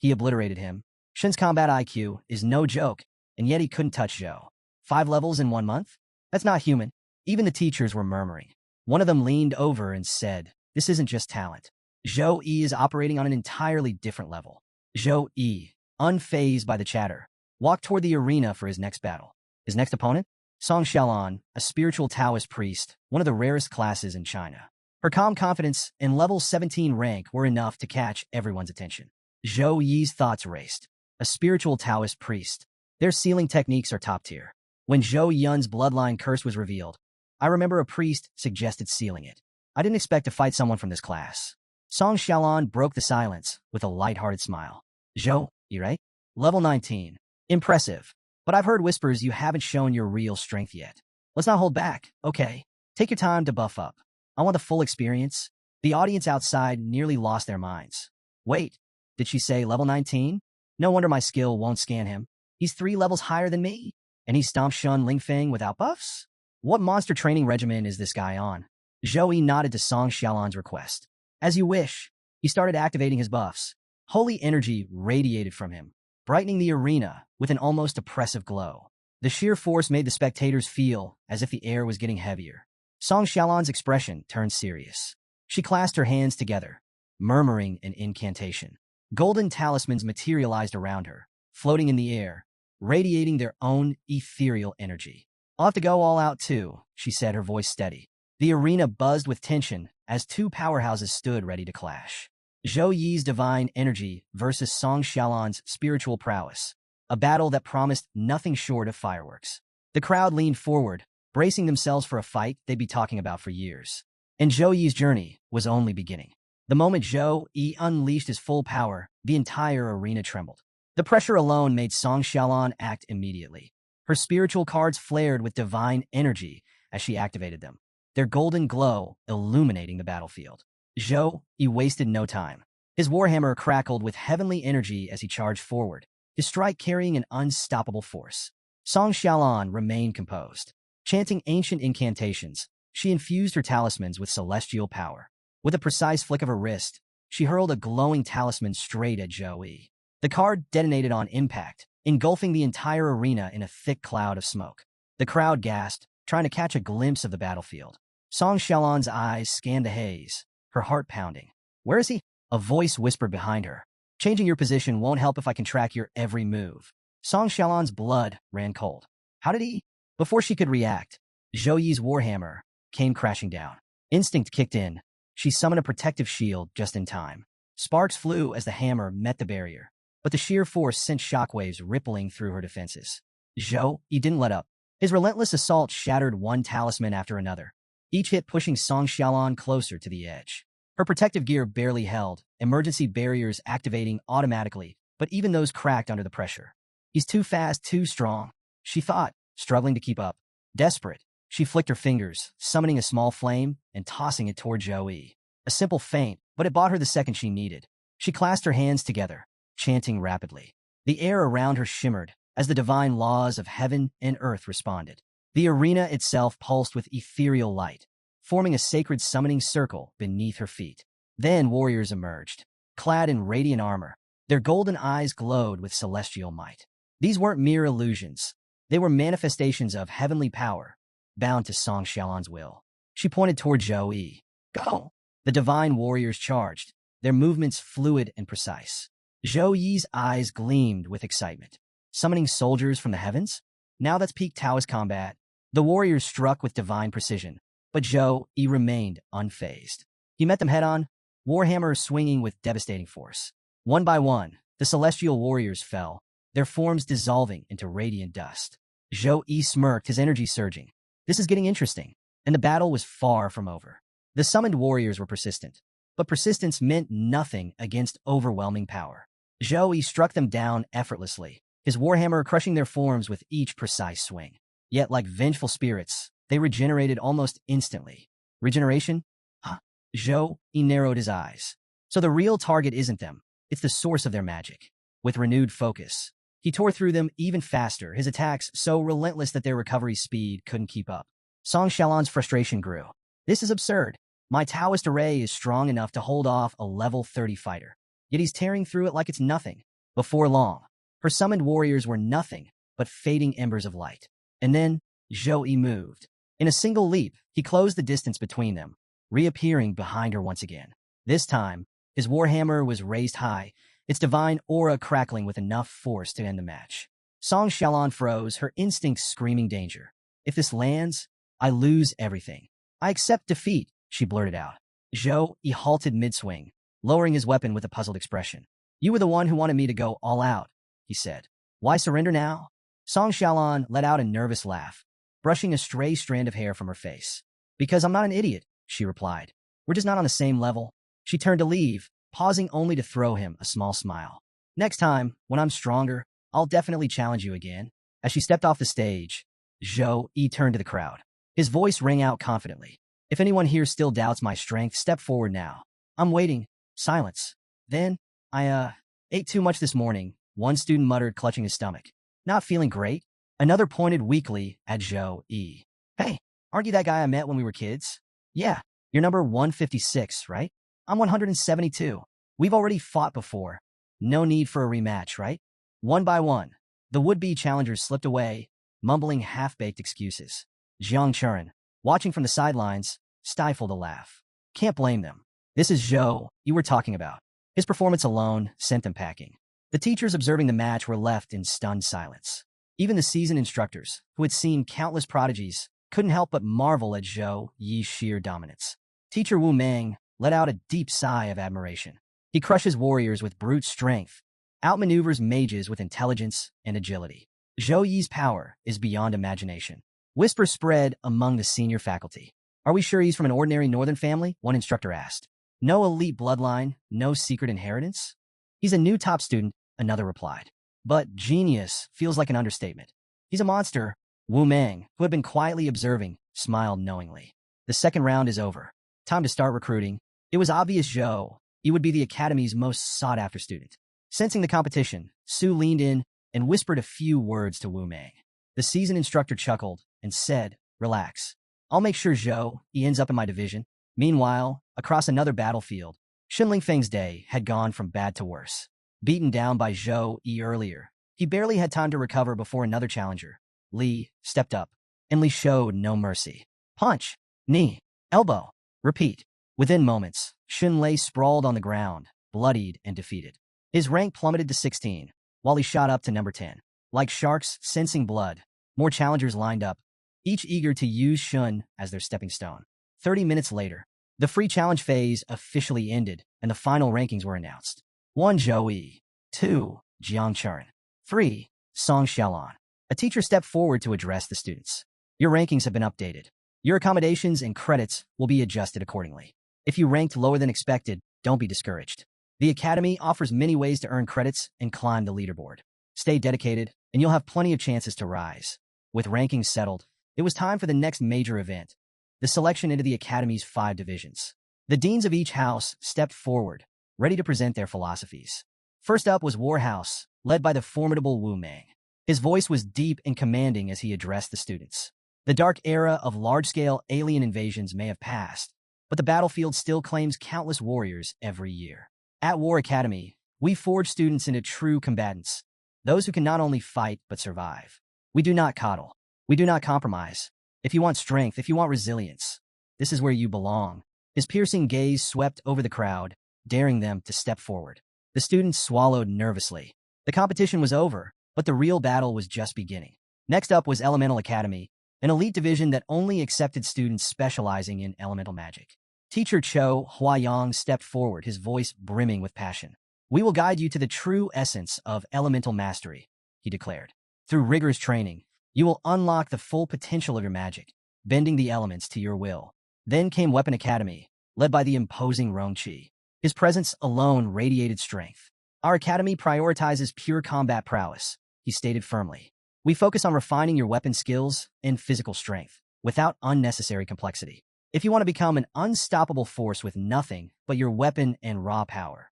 He obliterated him. Shun's combat IQ is no joke, and yet he couldn't touch Zhou. 5 levels in 1 month? That's not human. Even the teachers were murmuring. One of them leaned over and said, this isn't just talent. Zhou Yi is operating on an entirely different level. Zhou Yi, unfazed by the chatter, walked toward the arena for his next battle. His next opponent? Song Xiaolan, a spiritual Taoist priest, one of the rarest classes in China. Her calm confidence and level 17 rank were enough to catch everyone's attention. Zhou Yi's thoughts raced. A spiritual Taoist priest. Their sealing techniques are top tier. When Zhou Yun's bloodline curse was revealed, I remember a priest suggested sealing it. I didn't expect to fight someone from this class. Song Xiaolan broke the silence with a light-hearted smile. Zhou Yi, right? Level 19. Impressive. But I've heard whispers you haven't shown your real strength yet. Let's not hold back, okay? Take your time to buff up. I want the full experience. The audience outside nearly lost their minds. Wait, did she say level 19? No wonder my skill won't scan him. He's 3 levels higher than me. And he stomped Shun Lingfeng without buffs? What monster training regimen is this guy on? Zhou Yi nodded to Song Xiaolan's request. As you wish. He started activating his buffs. Holy energy radiated from him, brightening the arena with an almost oppressive glow. The sheer force made the spectators feel as if the air was getting heavier. Song Xiaolan's expression turned serious. She clasped her hands together, murmuring an incantation. Golden talismans materialized around her, floating in the air, radiating their own ethereal energy. I'll have to go all out too, she said, her voice steady. The arena buzzed with tension as 2 powerhouses stood ready to clash. Zhou Yi's divine energy versus Song Xiaolan's spiritual prowess, a battle that promised nothing short of fireworks. The crowd leaned forward, bracing themselves for a fight they'd be talking about for years. And Zhou Yi's journey was only beginning. The moment Zhou Yi unleashed his full power, the entire arena trembled. The pressure alone made Song Xiaolan act immediately. Her spiritual cards flared with divine energy as she activated them, their golden glow illuminating the battlefield. Zhou Yi wasted no time. His warhammer crackled with heavenly energy as he charged forward, his strike carrying an unstoppable force. Song Xiaolan remained composed. Chanting ancient incantations, she infused her talismans with celestial power. With a precise flick of her wrist, she hurled a glowing talisman straight at Zhou Yi. The card detonated on impact, engulfing the entire arena in a thick cloud of smoke. The crowd gasped, trying to catch a glimpse of the battlefield. Song Xiaolan's eyes scanned the haze, her heart pounding. Where is he? A voice whispered behind her. Changing your position won't help if I can track your every move. Song Xiaolan's blood ran cold. How did he? Before she could react, Zhou Yi's warhammer came crashing down. Instinct kicked in. She summoned a protective shield just in time. Sparks flew as the hammer met the barrier, but the sheer force sent shockwaves rippling through her defenses. Zhou Yi didn't let up. His relentless assault shattered one talisman after another, each hit pushing Song Xiaolan closer to the edge. Her protective gear barely held, emergency barriers activating automatically, but even those cracked under the pressure. He's too fast, too strong, she thought, struggling to keep up. Desperate, she flicked her fingers, summoning a small flame and tossing it toward Zhou Yi. A simple feint, but it bought her the second she needed. She clasped her hands together, chanting rapidly. The air around her shimmered as the divine laws of heaven and earth responded. The arena itself pulsed with ethereal light, forming a sacred summoning circle beneath her feet. Then warriors emerged, clad in radiant armor. Their golden eyes glowed with celestial might. These weren't mere illusions. They were manifestations of heavenly power, bound to Song Xiaolan's will. She pointed toward Zhou Yi. Go! The divine warriors charged, their movements fluid and precise. Zhou Yi's eyes gleamed with excitement. Summoning soldiers from the heavens? Now that's peak Taoist combat. The warriors struck with divine precision, but Zhou Yi remained unfazed. He met them head-on, warhammer swinging with devastating force. One by one, the celestial warriors fell, their forms dissolving into radiant dust. Zhou Yi smirked, his energy surging. This is getting interesting, and the battle was far from over. The summoned warriors were persistent, but persistence meant nothing against overwhelming power. Zhou Yi struck them down effortlessly, his warhammer crushing their forms with each precise swing. Yet, like vengeful spirits, they regenerated almost instantly. Regeneration? Huh. Zhou Yi narrowed his eyes. So the real target isn't them, it's the source of their magic. With renewed focus, he tore through them even faster, his attacks so relentless that their recovery speed couldn't keep up. Song Xiaolan's frustration grew. This is absurd. My Taoist array is strong enough to hold off a level 30 fighter, yet he's tearing through it like it's nothing. Before long, her summoned warriors were nothing but fading embers of light. And then, Zhou Yi moved. In a single leap, he closed the distance between them, reappearing behind her once again. This time, his warhammer was raised high, its divine aura crackling with enough force to end the match. Song Xiaolan froze, her instincts screaming danger. If this lands, I lose everything. I accept defeat, she blurted out. Zhou Yi halted mid-swing, lowering his weapon with a puzzled expression. You were the one who wanted me to go all out, he said. Why surrender now? Song Xiaolan let out a nervous laugh, brushing a stray strand of hair from her face. Because I'm not an idiot, she replied. We're just not on the same level. She turned to leave, pausing only to throw him a small smile. Next time, when I'm stronger, I'll definitely challenge you again. As she stepped off the stage, Zhou Yi turned to the crowd. His voice rang out confidently. If anyone here still doubts my strength, step forward now. I'm waiting. Silence. Then, I ate too much this morning, one student muttered, clutching his stomach. Not feeling great? Another pointed weakly at Zhou Yi. Hey, aren't you that guy I met when we were kids? Yeah, you're number 156, right? I'm 172. We've already fought before. No need for a rematch, right? One by one, the would-be challengers slipped away, mumbling half-baked excuses. Churan, watching from the sidelines, stifled a laugh. Can't blame them. This is Zhou you were talking about. His performance alone sent them packing. The teachers observing the match were left in stunned silence. Even the seasoned instructors, who had seen countless prodigies, couldn't help but marvel at Zhou Yi's sheer dominance. Teacher Wu Meng let out a deep sigh of admiration. He crushes warriors with brute strength, outmaneuvers mages with intelligence and agility. Zhou Yi's power is beyond imagination. Whispers spread among the senior faculty. Are we sure he's from an ordinary northern family? One instructor asked. No elite bloodline, no secret inheritance? He's a new top student, another replied. But genius feels like an understatement. He's a monster. Wu Meng, who had been quietly observing, smiled knowingly. The second round is over. Time to start recruiting. It was obvious Zhou Yi would be the academy's most sought-after student. Sensing the competition, Su leaned in and whispered a few words to Wu Meng. The seasoned instructor chuckled and said, Relax. I'll make sure Zhou Yi ends up in my division. Meanwhile, across another battlefield, Xunling Feng's day had gone from bad to worse. Beaten down by Zhou Yi earlier, he barely had time to recover before another challenger, Li, stepped up, and Li showed no mercy. Punch, knee, elbow, repeat. Within moments, Xun lay sprawled on the ground, bloodied and defeated. His rank plummeted to 16, while he shot up to number 10. Like sharks sensing blood, more challengers lined up, each eager to use Xun as their stepping stone. 30 minutes later, the free challenge phase officially ended, and the final rankings were announced. 1. Zhou Yi. 2. Jiang Churan. 3. Song Xiaolan. A teacher stepped forward to address the students. Your rankings have been updated. Your accommodations and credits will be adjusted accordingly. If you ranked lower than expected, don't be discouraged. The Academy offers many ways to earn credits and climb the leaderboard. Stay dedicated, and you'll have plenty of chances to rise. With rankings settled, it was time for the next major event, the selection into the Academy's 5 divisions. The deans of each house stepped forward, ready to present their philosophies. First up was Warhouse, led by the formidable Wu Meng. His voice was deep and commanding as he addressed the students. The dark era of large-scale alien invasions may have passed, but the battlefield still claims countless warriors every year. At War Academy, we forge students into true combatants, those who can not only fight but survive. We do not coddle. We do not compromise. If you want strength, if you want resilience, this is where you belong. His piercing gaze swept over the crowd, daring them to step forward. The students swallowed nervously. The competition was over, but the real battle was just beginning. Next up was Elemental Academy, an elite division that only accepted students specializing in elemental magic. Teacher Cho Huayang stepped forward, his voice brimming with passion. "We will guide you to the true essence of elemental mastery," he declared. "Through rigorous training, you will unlock the full potential of your magic, bending the elements to your will." Then came Weapon Academy, led by the imposing Rongqi. His presence alone radiated strength. "Our academy prioritizes pure combat prowess," he stated firmly. "We focus on refining your weapon skills and physical strength, without unnecessary complexity. If you want to become an unstoppable force with nothing but your weapon and raw power,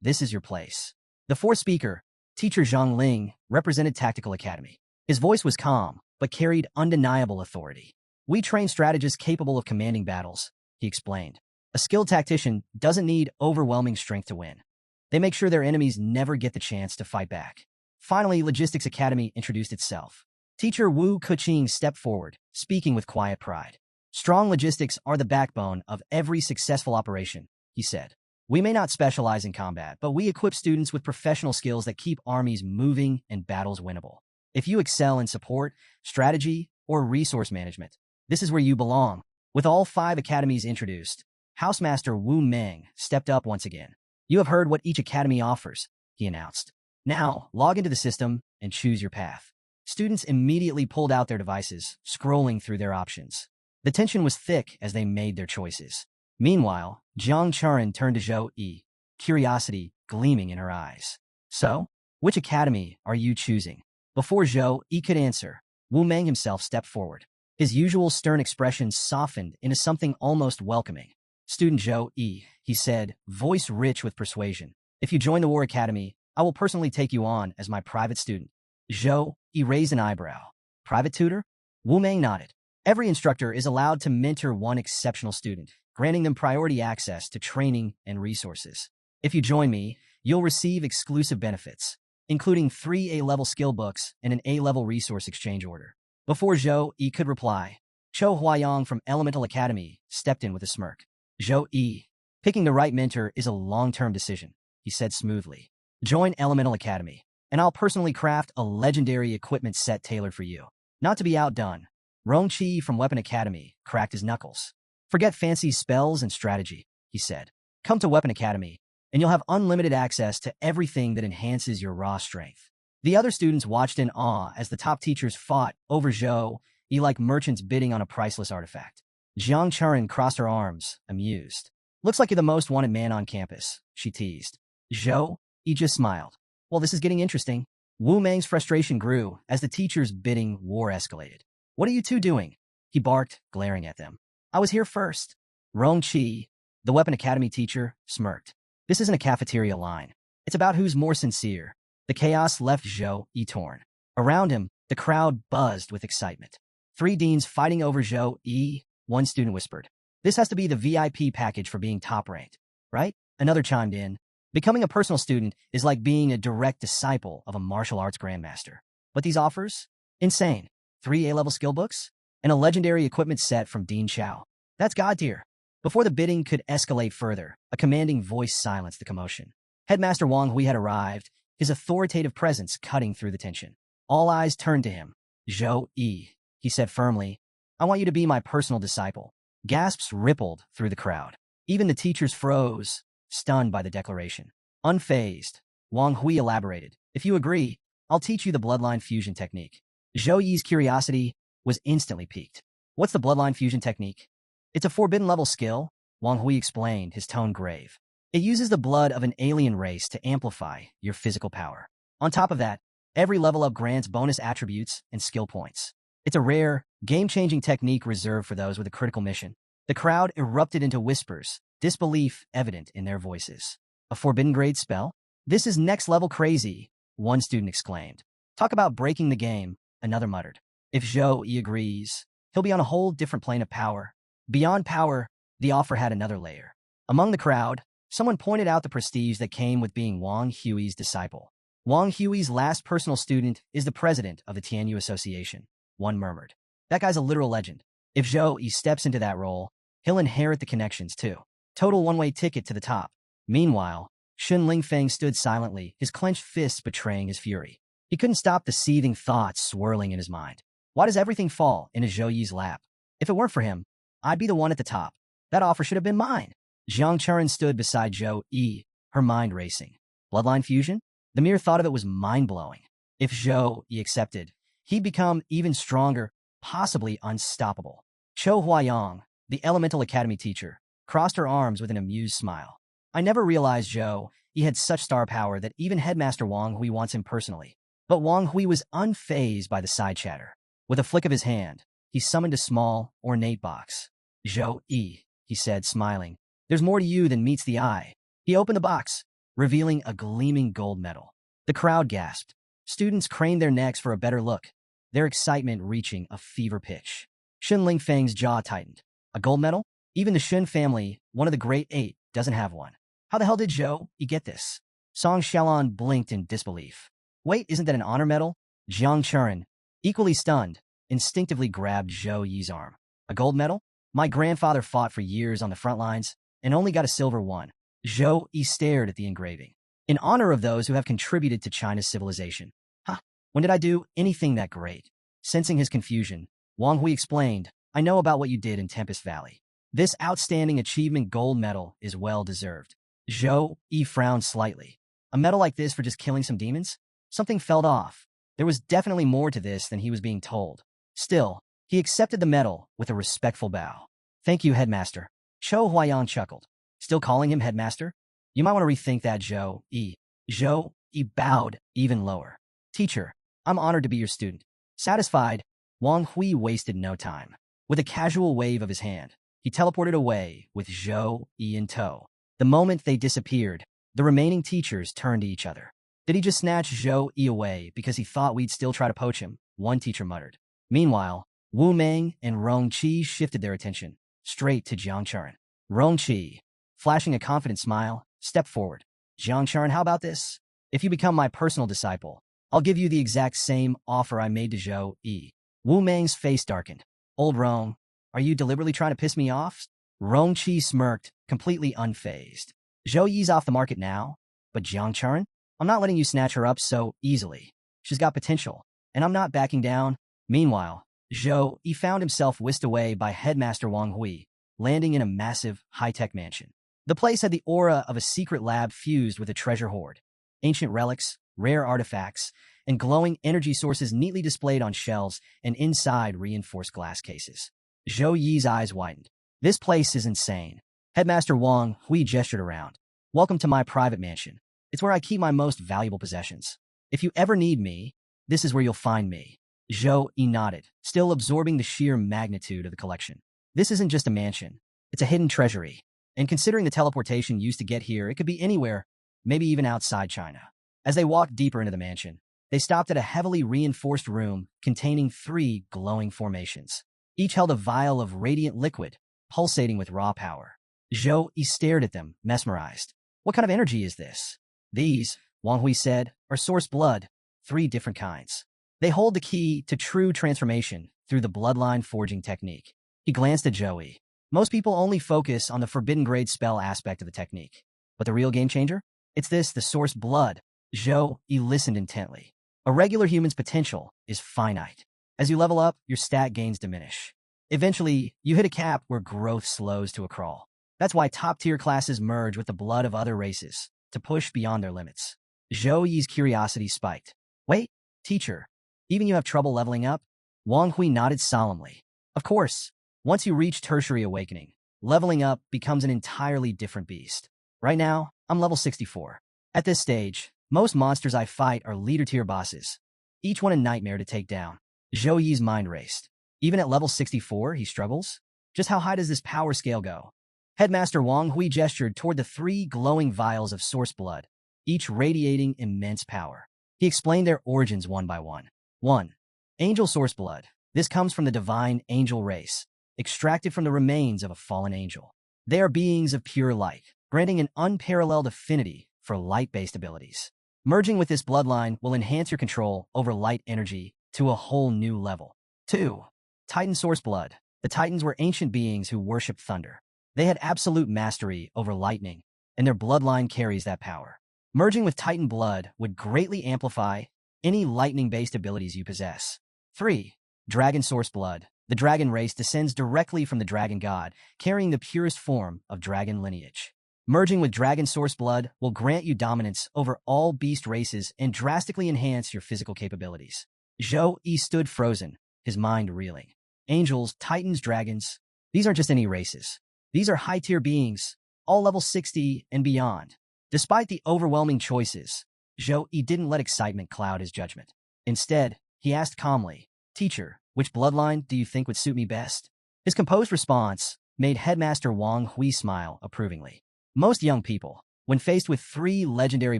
this is your place." The fourth speaker, Teacher Zhang Ling, represented Tactical Academy. His voice was calm, but carried undeniable authority. "We train strategists capable of commanding battles," he explained. "A skilled tactician doesn't need overwhelming strength to win. They make sure their enemies never get the chance to fight back." Finally, Logistics Academy introduced itself. Teacher Wu Kuqing stepped forward, speaking with quiet pride. "Strong logistics are the backbone of every successful operation," he said. "We may not specialize in combat, but we equip students with professional skills that keep armies moving and battles winnable. If you excel in support, strategy, or resource management, this is where you belong." With all 5 academies introduced, Housemaster Wu Meng stepped up once again. "You have heard what each academy offers," he announced. "Now, log into the system and choose your path." Students immediately pulled out their devices, scrolling through their options. The tension was thick as they made their choices. Meanwhile, Jiang Churan turned to Zhou Yi, curiosity gleaming in her eyes. "So, which academy are you choosing?" Before Zhou Yi could answer, Wu Meng himself stepped forward. His usual stern expression softened into something almost welcoming. "Student Zhou Yi," he said, voice rich with persuasion. "If you join the War Academy, I will personally take you on as my private student." Zhou Yi raised an eyebrow. "Private tutor?" Wu Meng nodded. "Every instructor is allowed to mentor one exceptional student, granting them priority access to training and resources. If you join me, you'll receive exclusive benefits, including 3 A-level skill books and an A-level resource exchange order." Before Zhou Yi could reply, Cho Huayang from Elemental Academy stepped in with a smirk. "Zhou Yi, picking the right mentor is a long-term decision," he said smoothly. "Join Elemental Academy, and I'll personally craft a legendary equipment set tailored for you." Not to be outdone, Rongqi from Weapon Academy cracked his knuckles. "Forget fancy spells and strategy," he said. "Come to Weapon Academy, and you'll have unlimited access to everything that enhances your raw strength." The other students watched in awe as the top teachers fought over Zhou Yi like merchants bidding on a priceless artifact. Jiang Churan crossed her arms, amused. "Looks like you're the most wanted man on campus," she teased. Zhou Yi just smiled. "Well, this is getting interesting." Wu Meng's frustration grew as the teachers' bidding war escalated. "What are you two doing?" he barked, glaring at them. "I was here first." Rongqi, the Weapon Academy teacher, smirked. "This isn't a cafeteria line. It's about who's more sincere." The chaos left Zhou Yi torn. Around him, the crowd buzzed with excitement. 3 deans fighting over Zhou Yi, one student whispered. "This has to be the VIP package for being top-ranked, right?" Another chimed in. "Becoming a personal student is like being a direct disciple of a martial arts grandmaster. But these offers? Insane. 3 A-level skill books? And a legendary equipment set from Dean Chow. That's God tier." Before the bidding could escalate further, a commanding voice silenced the commotion. Headmaster Wang Hui had arrived, his authoritative presence cutting through the tension. All eyes turned to him. "Zhou Yi," he said firmly, "I want you to be my personal disciple." Gasps rippled through the crowd. Even the teachers froze, stunned by the declaration. Unfazed, Wang Hui elaborated. "If you agree, I'll teach you the bloodline fusion technique." Zhou Yi's curiosity was instantly piqued. "What's the bloodline fusion technique?" "It's a forbidden-level skill," Wang Hui explained, his tone grave. "It uses the blood of an alien race to amplify your physical power. On top of that, every level up grants bonus attributes and skill points. It's a rare, game-changing technique reserved for those with a critical mission." The crowd erupted into whispers, disbelief evident in their voices. "A forbidden-grade spell? This is next-level crazy," one student exclaimed. "Talk about breaking the game," another muttered. "If Zhou Yi agrees, he'll be on a whole different plane of power." Beyond power, the offer had another layer. Among the crowd, someone pointed out the prestige that came with being Wang Hui's disciple. "Wang Hui's last personal student is the president of the Tianyu Association," one murmured. "That guy's a literal legend. If Zhou Yi steps into that role, he'll inherit the connections too. Total one-way ticket to the top." Meanwhile, Shun Lingfeng stood silently, his clenched fists betraying his fury. He couldn't stop the seething thoughts swirling in his mind. Why does everything fall into Zhou Yi's lap? If it weren't for him, I'd be the one at the top. That offer should have been mine. Churan stood beside Zhou Yi, her mind racing. Bloodline fusion? The mere thought of it was mind-blowing. If Zhou Yi accepted, he'd become even stronger, possibly unstoppable. Cho Huayang, the Elemental Academy teacher, crossed her arms with an amused smile. I never realized Zhou Yi had such star power that even Headmaster Wang Hui wants him personally. But Wang Hui was unfazed by the side chatter. With a flick of his hand, he summoned a small, ornate box. Zhou Yi, he said, smiling. There's more to you than meets the eye. He opened the box, revealing a gleaming gold medal. The crowd gasped. Students craned their necks for a better look, their excitement reaching a fever pitch. Shun Lingfeng's jaw tightened. A gold medal? Even the Shun family, one of the Great Eight, doesn't have one. How the hell did Zhou Yi get this? Song Xiaolon blinked in disbelief. Wait, isn't that an honor medal? Jiang Churan, equally stunned, instinctively grabbed Zhou Yi's arm. A gold medal? My grandfather fought for years on the front lines and only got a silver one. Zhou Yi stared at the engraving. In honor of those who have contributed to China's civilization. Huh, when did I do anything that great? Sensing his confusion, Wang Hui explained, I know about what you did in Tempest Valley. This outstanding achievement gold medal is well-deserved. Zhou Yi frowned slightly. A medal like this for just killing some demons? Something felt off. There was definitely more to this than he was being told. Still, he accepted the medal with a respectful bow. Thank you, Headmaster. Cho Huayang chuckled. Still calling him Headmaster? You might want to rethink that, Zhou Yi. Zhou Yi bowed even lower. Teacher, I'm honored to be your student. Satisfied, Wang Hui wasted no time. With a casual wave of his hand, he teleported away with Zhou Yi in tow. The moment they disappeared, the remaining teachers turned to each other. Did he just snatch Zhou Yi away because he thought we'd still try to poach him? One teacher muttered. Meanwhile, Wu Meng and Rong Qi shifted their attention straight to Jiang Churan. Rong Qi, flashing a confident smile, stepped forward. Jiang Churan, how about this? If you become my personal disciple, I'll give you the exact same offer I made to Zhou Yi. Wu Meng's face darkened. Old Rong, are you deliberately trying to piss me off? Rong Qi smirked, completely unfazed. Zhou Yi's off the market now, but Jiang Churan? I'm not letting you snatch her up so easily. She's got potential, and I'm not backing down. Meanwhile, Zhou Yi found himself whisked away by Headmaster Wang Hui, landing in a massive, high-tech mansion. The place had the aura of a secret lab fused with a treasure hoard. Ancient relics, rare artifacts, and glowing energy sources neatly displayed on shelves and inside reinforced glass cases. Zhou Yi's eyes widened. This place is insane. Headmaster Wang Hui gestured around. Welcome to my private mansion. It's where I keep my most valuable possessions. If you ever need me, this is where you'll find me. Zhou Yi nodded, still absorbing the sheer magnitude of the collection. This isn't just a mansion. It's a hidden treasury. And considering the teleportation used to get here, it could be anywhere, maybe even outside China. As they walked deeper into the mansion, they stopped at a heavily reinforced room containing 3 glowing formations. Each held a vial of radiant liquid, pulsating with raw power. Zhou Yi stared at them, mesmerized. What kind of energy is this? These, Wang Hui said, are source blood, 3 different kinds. They hold the key to true transformation through the bloodline forging technique. He glanced at Zhou Yi. Most people only focus on the forbidden grade spell aspect of the technique. But the real game changer? It's this, the source blood. Zhou Yi listened intently. A regular human's potential is finite. As you level up, your stat gains diminish. Eventually, you hit a cap where growth slows to a crawl. That's why top-tier classes merge with the blood of other races, to push beyond their limits. Zhou Yi's curiosity spiked. Wait, teacher, even you have trouble leveling up? Wang Hui nodded solemnly. Of course, once you reach tertiary awakening, leveling up becomes an entirely different beast. Right now, I'm level 64. At this stage, most monsters I fight are leader-tier bosses, each one a nightmare to take down. Zhou Yi's mind raced. Even at level 64, he struggles? Just how high does this power scale go? Headmaster Wang Hui gestured toward the 3 glowing vials of source blood, each radiating immense power. He explained their origins one by one. 1. Angel source blood. This comes from the divine angel race, extracted from the remains of a fallen angel. They are beings of pure light, granting an unparalleled affinity for light-based abilities. Merging with this bloodline will enhance your control over light energy to a whole new level. 2. Titan source blood. The Titans were ancient beings who worshipped thunder. They had absolute mastery over lightning, and their bloodline carries that power. Merging with Titan blood would greatly amplify any lightning-based abilities you possess. 3. Dragon Source Blood. The dragon race descends directly from the dragon god, carrying the purest form of dragon lineage. Merging with dragon source blood will grant you dominance over all beast races and drastically enhance your physical capabilities. Zhou Yi stood frozen, his mind reeling. Angels, titans, dragons. These aren't just any races. These are high-tier beings, all level 60 and beyond. Despite the overwhelming choices, Zhou Yi didn't let excitement cloud his judgment. Instead, he asked calmly, "Teacher, which bloodline do you think would suit me best?" His composed response made Headmaster Wang Hui smile approvingly. Most young people, when faced with 3 legendary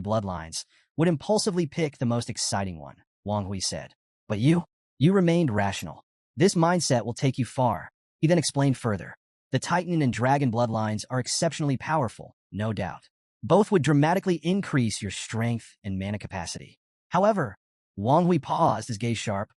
bloodlines, would impulsively pick the most exciting one, Wang Hui said. But you remained rational. This mindset will take you far. He then explained further. The Titan and Dragon bloodlines are exceptionally powerful, no doubt. Both would dramatically increase your strength and mana capacity. However, Wang Hui paused, his gaze sharp.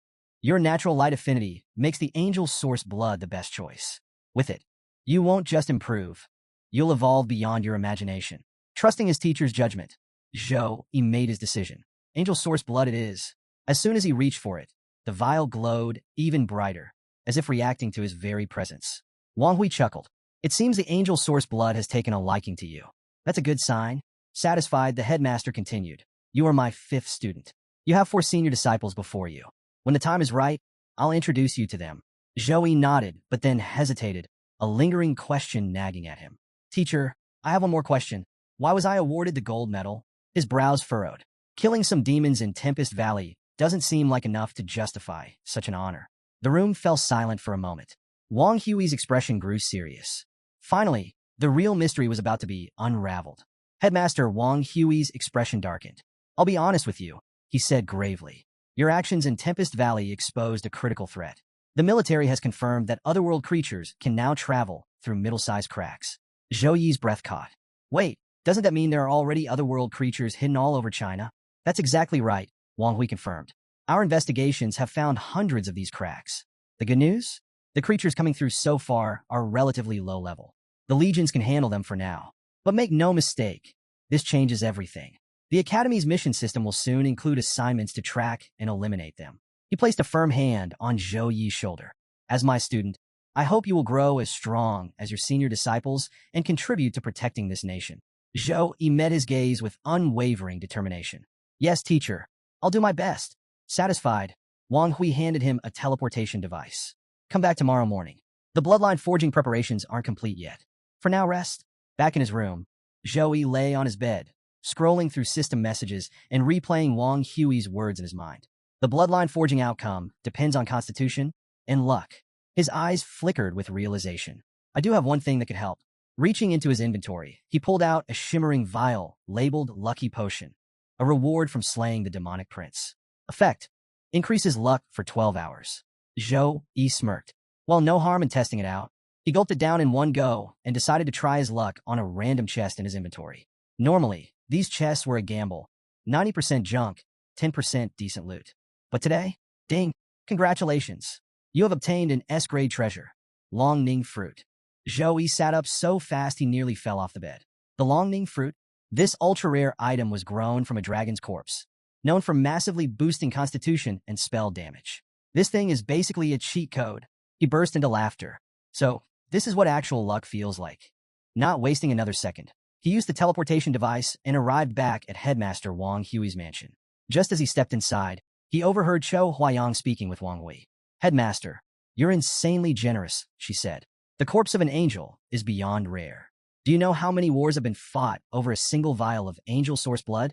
Your natural light affinity makes the Angel Source Blood the best choice. With it, you won't just improve. You'll evolve beyond your imagination. Trusting his teacher's judgment, Zhou Yi made his decision. Angel Source Blood it is. As soon as he reached for it, the vial glowed even brighter, as if reacting to his very presence. Wang Hui chuckled. It seems the Angel Source Blood has taken a liking to you. That's a good sign. Satisfied, the headmaster continued. You are my 5th student. You have 4 senior disciples before you. When the time is right, I'll introduce you to them. Zhou Yi nodded, but then hesitated, a lingering question nagging at him. Teacher, I have one more question. Why was I awarded the gold medal? His brows furrowed. Killing some demons in Tempest Valley doesn't seem like enough to justify such an honor. The room fell silent for a moment. Wang Hui's expression grew serious. Finally, the real mystery was about to be unraveled. Headmaster Wang Hui's expression darkened. I'll be honest with you, he said gravely. Your actions in Tempest Valley exposed a critical threat. The military has confirmed that otherworld creatures can now travel through middle-sized cracks. Zhou Yi's breath caught. Wait, doesn't that mean there are already otherworld creatures hidden all over China? That's exactly right, Wang Hui confirmed. Our investigations have found hundreds of these cracks. The good news? The creatures coming through so far are relatively low level. The legions can handle them for now. But make no mistake, this changes everything. The Academy's mission system will soon include assignments to track and eliminate them. He placed a firm hand on Zhou Yi's shoulder. As my student, I hope you will grow as strong as your senior disciples and contribute to protecting this nation. Zhou Yi met his gaze with unwavering determination. Yes, teacher, I'll do my best. Satisfied, Wang Hui handed him a teleportation device. Come back tomorrow morning. The bloodline forging preparations aren't complete yet. For now, rest. Back in his room, Zhou Yi lay on his bed, scrolling through system messages and replaying Wang Hui's words in his mind. The bloodline forging outcome depends on constitution and luck. His eyes flickered with realization. I do have one thing that could help. Reaching into his inventory, he pulled out a shimmering vial labeled Lucky Potion, a reward from slaying the demonic prince. Effect: increases luck for 12 hours. Zhou Yi smirked. Well, no harm in testing it out. He gulped it down in one go and decided to try his luck on a random chest in his inventory. Normally, these chests were a gamble. 90% junk, 10% decent loot. But today, ding, congratulations. You have obtained an S-grade treasure, Long Ning Fruit. Zhou Yi sat up so fast he nearly fell off the bed. The Long Ning Fruit? This ultra-rare item was grown from a dragon's corpse, known for massively boosting constitution and spell damage. This thing is basically a cheat code. He burst into laughter. So, this is what actual luck feels like. Not wasting another second, he used the teleportation device and arrived back at Headmaster Wang Hui's mansion. Just as he stepped inside, he overheard Chou Huayang speaking with Wang Hui. Headmaster, you're insanely generous, she said. The corpse of an angel is beyond rare. Do you know how many wars have been fought over a single vial of angel source blood?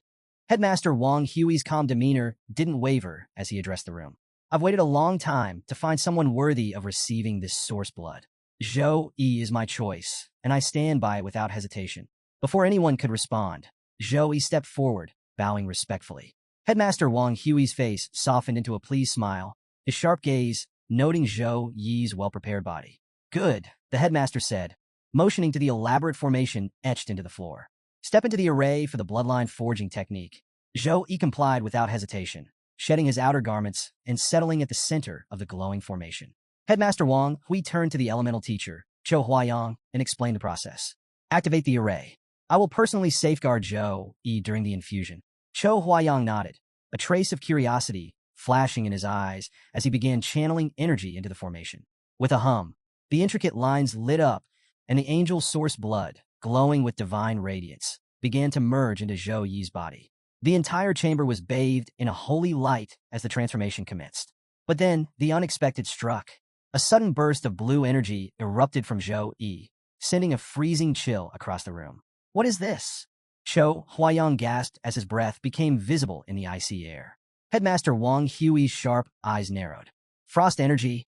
Headmaster Wang Hui's calm demeanor didn't waver as he addressed the room. I've waited a long time to find someone worthy of receiving this source blood. Zhou Yi is my choice, and I stand by it without hesitation. Before anyone could respond, Zhou Yi stepped forward, bowing respectfully. Headmaster Wang Hui's face softened into a pleased smile, his sharp gaze noting Zhou Yi's well-prepared body. Good, the headmaster said, motioning to the elaborate formation etched into the floor. Step into the array for the bloodline forging technique. Zhou Yi complied without hesitation, shedding his outer garments and settling at the center of the glowing formation. Headmaster Wang Hui turned to the elemental teacher, Chou Huayang, and explained the process. Activate the array. I will personally safeguard Zhou Yi during the infusion. Chou Huayang nodded. a trace of curiosity flashing in his eyes as he began channeling energy into the formation. With a hum, the intricate lines lit up, and the angel source blood, glowing with divine radiance, began to merge into Zhou Yi's body. The entire chamber was bathed in a holy light as the transformation commenced. But then, the unexpected struck. A sudden burst of blue energy erupted from Zhou Yi, sending a freezing chill across the room. "What is this?" Cho Huayang gasped as his breath became visible in the icy air. Headmaster Wang Hui's sharp eyes narrowed. "Frost energy,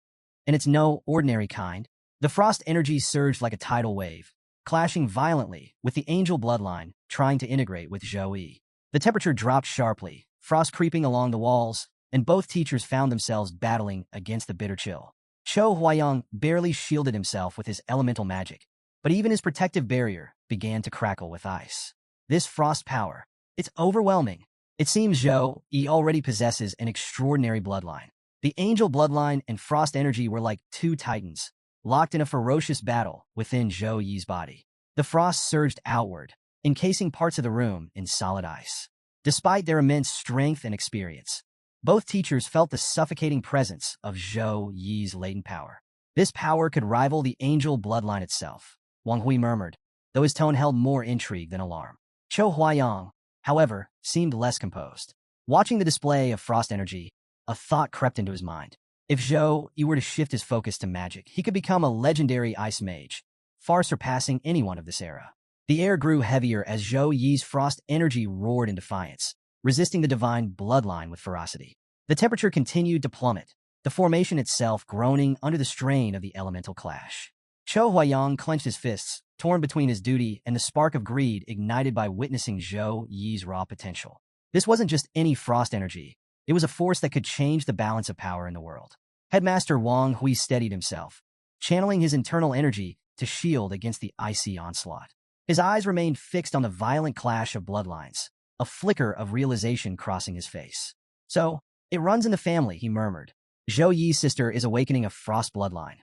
and it's no ordinary kind." The frost energy surged like a tidal wave, clashing violently with the angel bloodline trying to integrate with Zhou Yi. The temperature dropped sharply, frost creeping along the walls, and both teachers found themselves battling against the bitter chill. Cho Huayang barely shielded himself with his elemental magic, but even his protective barrier began to crackle with ice. This frost power, it's overwhelming. It seems Zhou Yi already possesses an extraordinary bloodline. The angel bloodline and frost energy were like two titans, locked in a ferocious battle within Zhou Yi's body. The frost surged outward, encasing parts of the room in solid ice. Despite their immense strength and experience, both teachers felt the suffocating presence of Zhou Yi's latent power. This power could rival the angel bloodline itself, Wang Hui murmured, though his tone held more intrigue than alarm. Cho Huayang, however, seemed less composed. Watching the display of frost energy, a thought crept into his mind. If Zhou Yi were to shift his focus to magic, he could become a legendary ice mage, far surpassing anyone of this era. The air grew heavier as Zhou Yi's frost energy roared in defiance, resisting the divine bloodline with ferocity. The temperature continued to plummet, the formation itself groaning under the strain of the elemental clash. Cho Huayang clenched his fists, torn between his duty and the spark of greed ignited by witnessing Zhou Yi's raw potential. This wasn't just any frost energy. It was a force that could change the balance of power in the world. Headmaster Wang Hui steadied himself, channeling his internal energy to shield against the icy onslaught. His eyes remained fixed on the violent clash of bloodlines, a flicker of realization crossing his face. "So, it runs in the family," he murmured. "Zhou Yi's sister is awakening a frost bloodline.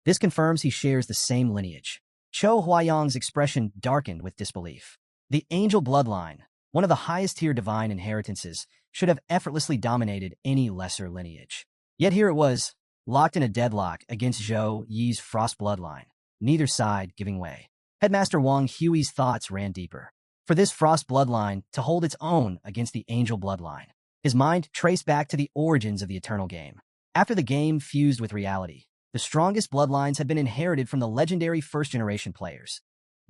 This confirms he shares the same lineage." Cho Huayang's expression darkened with disbelief. The angel bloodline, one of the highest-tier divine inheritances, should have effortlessly dominated any lesser lineage. Yet here it was, locked in a deadlock against Zhou Yi's frost bloodline, neither side giving way. Headmaster Wang Hui's thoughts ran deeper. For this frost bloodline to hold its own against the angel bloodline, his mind traced back to the origins of the eternal game. After the game fused with reality, the strongest bloodlines had been inherited from the legendary first-generation players,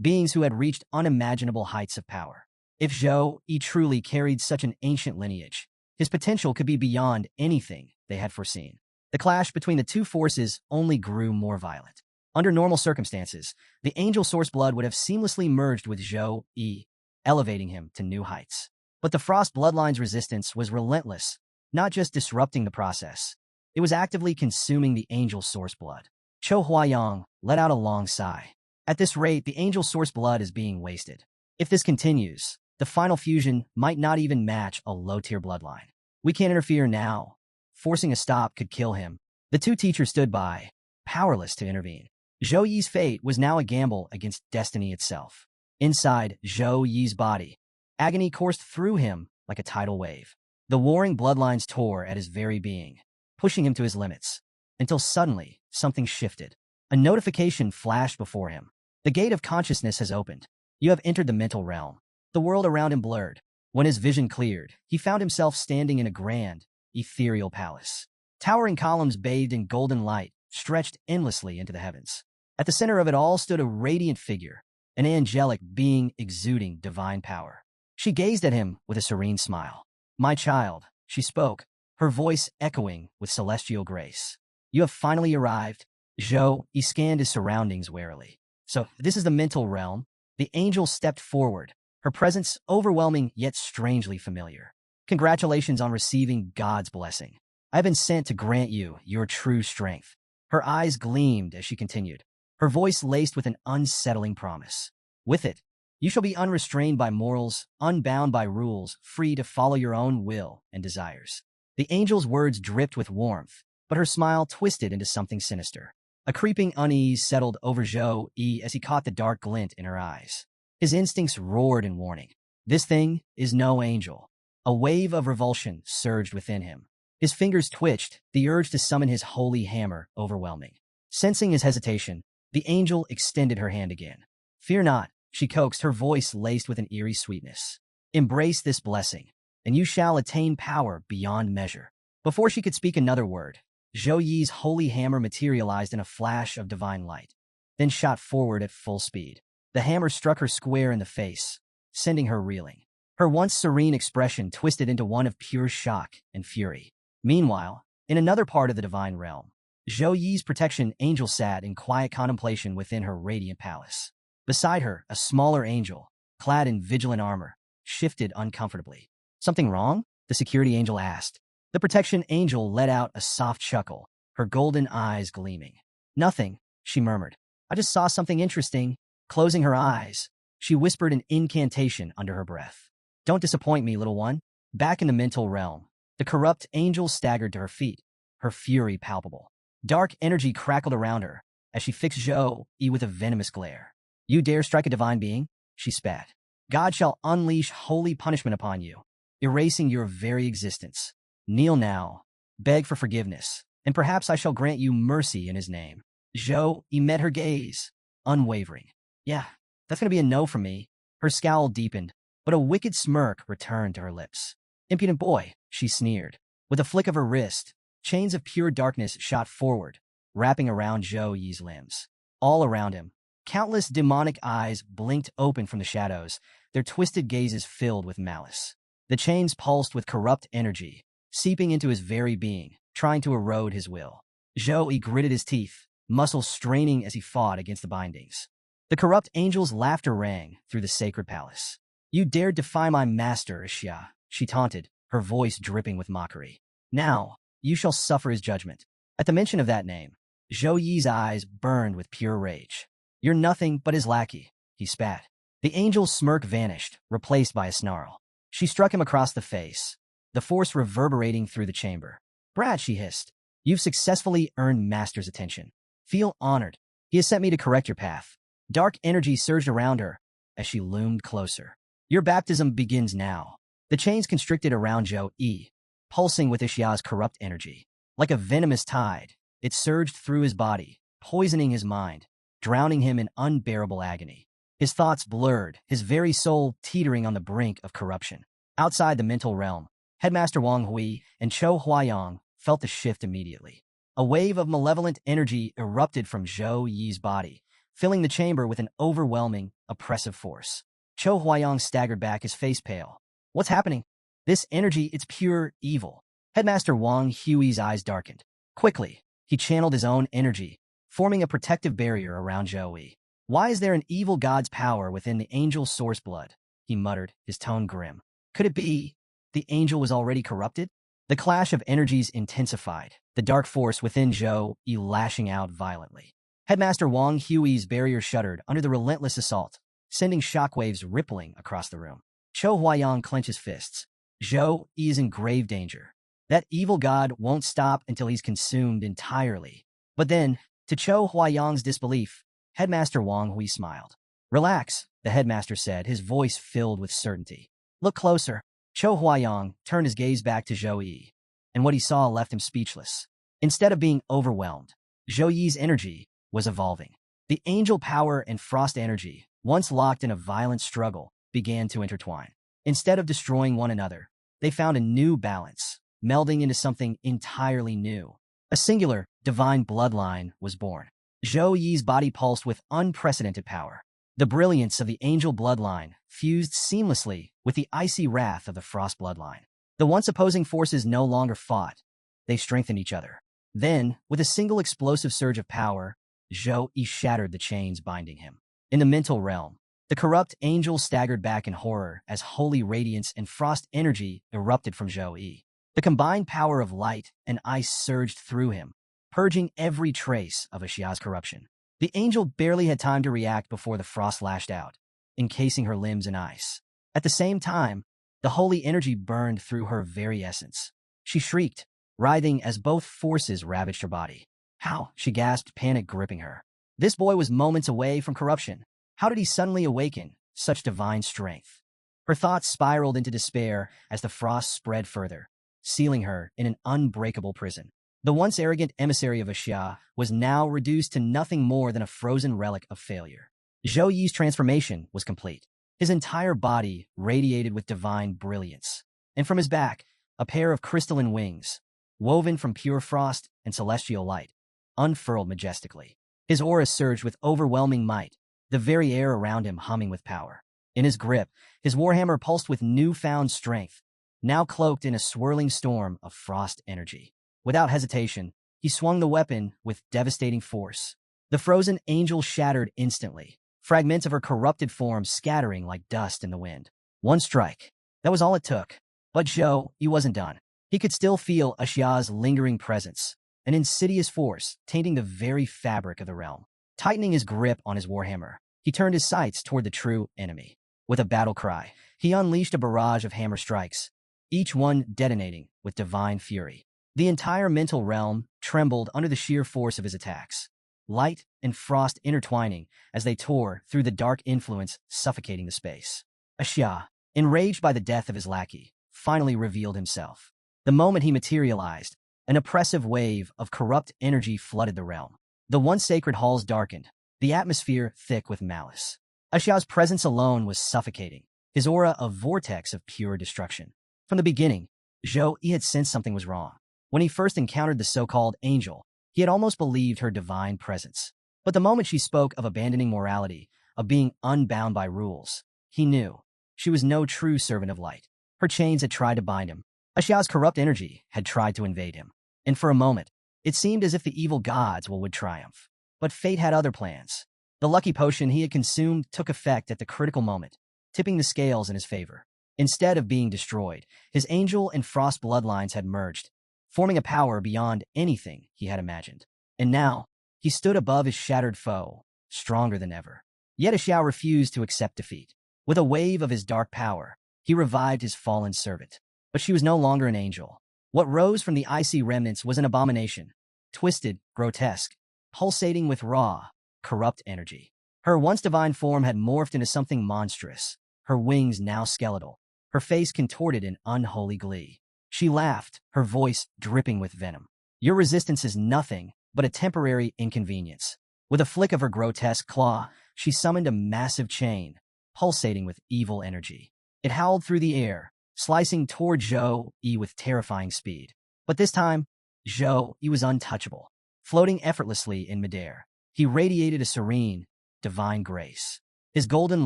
beings who had reached unimaginable heights of power. If Zhou Yi truly carried such an ancient lineage, his potential could be beyond anything they had foreseen. The clash between the two forces only grew more violent. Under normal circumstances, the angel source blood would have seamlessly merged with Zhou Yi, elevating him to new heights. But the frost bloodline's resistance was relentless, not just disrupting the process. It was actively consuming the angel source blood. Cho Huayang let out a long sigh. At this rate, the angel source blood is being wasted. If this continues, the final fusion might not even match a low-tier bloodline. "We can't interfere now. Forcing a stop could kill him." The two teachers stood by, powerless to intervene. Zhou Yi's fate was now a gamble against destiny itself. Inside Zhou Yi's body, agony coursed through him like a tidal wave. The warring bloodlines tore at his very being, pushing him to his limits, until suddenly something shifted. A notification flashed before him. The gate of consciousness has opened. You have entered the mental realm. The world around him blurred. When his vision cleared, he found himself standing in a grand, ethereal palace. Towering columns bathed in golden light stretched endlessly into the heavens. At the center of it all stood a radiant figure, an angelic being exuding divine power. She gazed at him with a serene smile. "My child," she spoke, her voice echoing with celestial grace. "You have finally arrived." Zhou Yi scanned his surroundings warily. "So, this is the mental realm?" The angel stepped forward, her presence overwhelming yet strangely familiar. "Congratulations on receiving God's blessing. I have been sent to grant you your true strength." Her eyes gleamed as she continued, her voice laced with an unsettling promise. "With it, you shall be unrestrained by morals, unbound by rules, free to follow your own will and desires." The angel's words dripped with warmth, but her smile twisted into something sinister. A creeping unease settled over Zhou Yi as he caught the dark glint in her eyes. His instincts roared in warning. This thing is no angel. A wave of revulsion surged within him. His fingers twitched, the urge to summon his holy hammer overwhelming. Sensing his hesitation, the angel extended her hand again. "Fear not," she coaxed, her voice laced with an eerie sweetness. "Embrace this blessing, and you shall attain power beyond measure." Before she could speak another word, Zhou Yi's holy hammer materialized in a flash of divine light, then shot forward at full speed. The hammer struck her square in the face, sending her reeling. Her once serene expression twisted into one of pure shock and fury. Meanwhile, in another part of the divine realm, Zhou Yi's protection angel sat in quiet contemplation within her radiant palace. Beside her, a smaller angel, clad in vigilant armor, shifted uncomfortably. "Something wrong?" the security angel asked. The protection angel let out a soft chuckle, her golden eyes gleaming. "Nothing," she murmured. "I just saw something interesting." Closing her eyes, she whispered an incantation under her breath. "Don't disappoint me, little one." Back in the mental realm, the corrupt angel staggered to her feet, her fury palpable. Dark energy crackled around her as she fixed Zhou Yi with a venomous glare. "You dare strike a divine being?" she spat. "God shall unleash holy punishment upon you, erasing your very existence. Kneel now, beg for forgiveness, and perhaps I shall grant you mercy in his name." Zhou Yi met her gaze, unwavering. "Yeah, that's going to be a no from me." Her scowl deepened, but a wicked smirk returned to her lips. "Impudent boy," she sneered. With a flick of her wrist, chains of pure darkness shot forward, wrapping around Zhou Yi's limbs. All around him, countless demonic eyes blinked open from the shadows, their twisted gazes filled with malice. The chains pulsed with corrupt energy, seeping into his very being, trying to erode his will. Zhou Yi gritted his teeth, muscles straining as he fought against the bindings. The corrupt angel's laughter rang through the sacred palace. "You dared defy my master, Xia," she taunted, her voice dripping with mockery. "Now, you shall suffer his judgment." At the mention of that name, Zhou Yi's eyes burned with pure rage. "You're nothing but his lackey," he spat. The angel's smirk vanished, replaced by a snarl. She struck him across the face, the force reverberating through the chamber. "Brat," she hissed, "you've successfully earned master's attention. Feel honored. He has sent me to correct your path." Dark energy surged around her as she loomed closer. "Your baptism begins now." The chains constricted around Zhou Yi, pulsing with Xia's corrupt energy. Like a venomous tide, it surged through his body, poisoning his mind, drowning him in unbearable agony. His thoughts blurred, his very soul teetering on the brink of corruption. Outside the mental realm, Headmaster Wang Hui and Chou Huayang felt the shift immediately. A wave of malevolent energy erupted from Zhou Yi's body, filling the chamber with an overwhelming, oppressive force. Chou Huayang staggered back, his face pale. "What's happening?" "This energy, it's pure evil." Headmaster Wang Hui's eyes darkened. Quickly, he channeled his own energy, forming a protective barrier around Zhou Yi. "Why is there an evil god's power within the angel's source blood?" he muttered, his tone grim. Could it be the angel was already corrupted? The clash of energies intensified, the dark force within Zhou Yi lashing out violently. Headmaster Wang Hui's barrier shuddered under the relentless assault, sending shockwaves rippling across the room. Chou Huayang clenched his fists. Zhou Yi is in grave danger. That evil god won't stop until he's consumed entirely. But then, to Chou Huayang's disbelief, Headmaster Wang Hui smiled. "Relax," the headmaster said, his voice filled with certainty. "Look closer." Chou Huayang turned his gaze back to Zhou Yi, and what he saw left him speechless. Instead of being overwhelmed, Zhou Yi's energy was evolving. The angel power and frost energy, once locked in a violent struggle, began to intertwine. Instead of destroying one another, they found a new balance, melding into something entirely new. A singular, divine bloodline was born. Zhou Yi's body pulsed with unprecedented power. The brilliance of the angel bloodline fused seamlessly with the icy wrath of the frost bloodline. The once opposing forces no longer fought. They strengthened each other. Then, with a single explosive surge of power, Zhou Yi shattered the chains binding him. In the mental realm, the corrupt angel staggered back in horror as holy radiance and frost energy erupted from Zhou Yi. The combined power of light and ice surged through him, purging every trace of Xia's corruption. The angel barely had time to react before the frost lashed out, encasing her limbs in ice. At the same time, the holy energy burned through her very essence. She shrieked, writhing as both forces ravaged her body. "How?" she gasped, panic gripping her. This boy was moments away from corruption. How did he suddenly awaken such divine strength? Her thoughts spiraled into despair as the frost spread further, sealing her in an unbreakable prison. The once arrogant emissary of Xia was now reduced to nothing more than a frozen relic of failure. Zhou Yi's transformation was complete. His entire body radiated with divine brilliance, and from his back, a pair of crystalline wings, woven from pure frost and celestial light, unfurled majestically. His aura surged with overwhelming might, the very air around him humming with power. In his grip, his warhammer pulsed with newfound strength, now cloaked in a swirling storm of frost energy. Without hesitation, he swung the weapon with devastating force. The frozen angel shattered instantly, fragments of her corrupted form scattering like dust in the wind. One strike. That was all it took. But Zhou, he wasn't done. He could still feel Xia's lingering presence, an insidious force tainting the very fabric of the realm. Tightening his grip on his warhammer, he turned his sights toward the true enemy. With a battle cry, he unleashed a barrage of hammer strikes, each one detonating with divine fury. The entire mental realm trembled under the sheer force of his attacks, light and frost intertwining as they tore through the dark influence suffocating the space. Xia, enraged by the death of his lackey, finally revealed himself. The moment he materialized, an oppressive wave of corrupt energy flooded the realm. The once sacred halls darkened, the atmosphere thick with malice. Xia's presence alone was suffocating, his aura a vortex of pure destruction. From the beginning, Zhou Yi had sensed something was wrong. When he first encountered the so-called angel, he had almost believed her divine presence. But the moment she spoke of abandoning morality, of being unbound by rules, he knew she was no true servant of light. Her chains had tried to bind him. Xia's corrupt energy had tried to invade him. And for a moment, it seemed as if the evil gods would triumph. But fate had other plans. The lucky potion he had consumed took effect at the critical moment, tipping the scales in his favor. Instead of being destroyed, his angel and frost bloodlines had merged, forming a power beyond anything he had imagined. And now, he stood above his shattered foe, stronger than ever. Yet Xiao refused to accept defeat. With a wave of his dark power, he revived his fallen servant. But she was no longer an angel. What rose from the icy remnants was an abomination, twisted, grotesque, pulsating with raw, corrupt energy. Her once divine form had morphed into something monstrous, her wings now skeletal, her face contorted in unholy glee. She laughed, her voice dripping with venom. Your resistance is nothing but a temporary inconvenience. With a flick of her grotesque claw, she summoned a massive chain, pulsating with evil energy. It howled through the air, slicing toward Zhou Yi with terrifying speed. But this time, Zhou Yi was untouchable. Floating effortlessly in midair, he radiated a serene, divine grace. His golden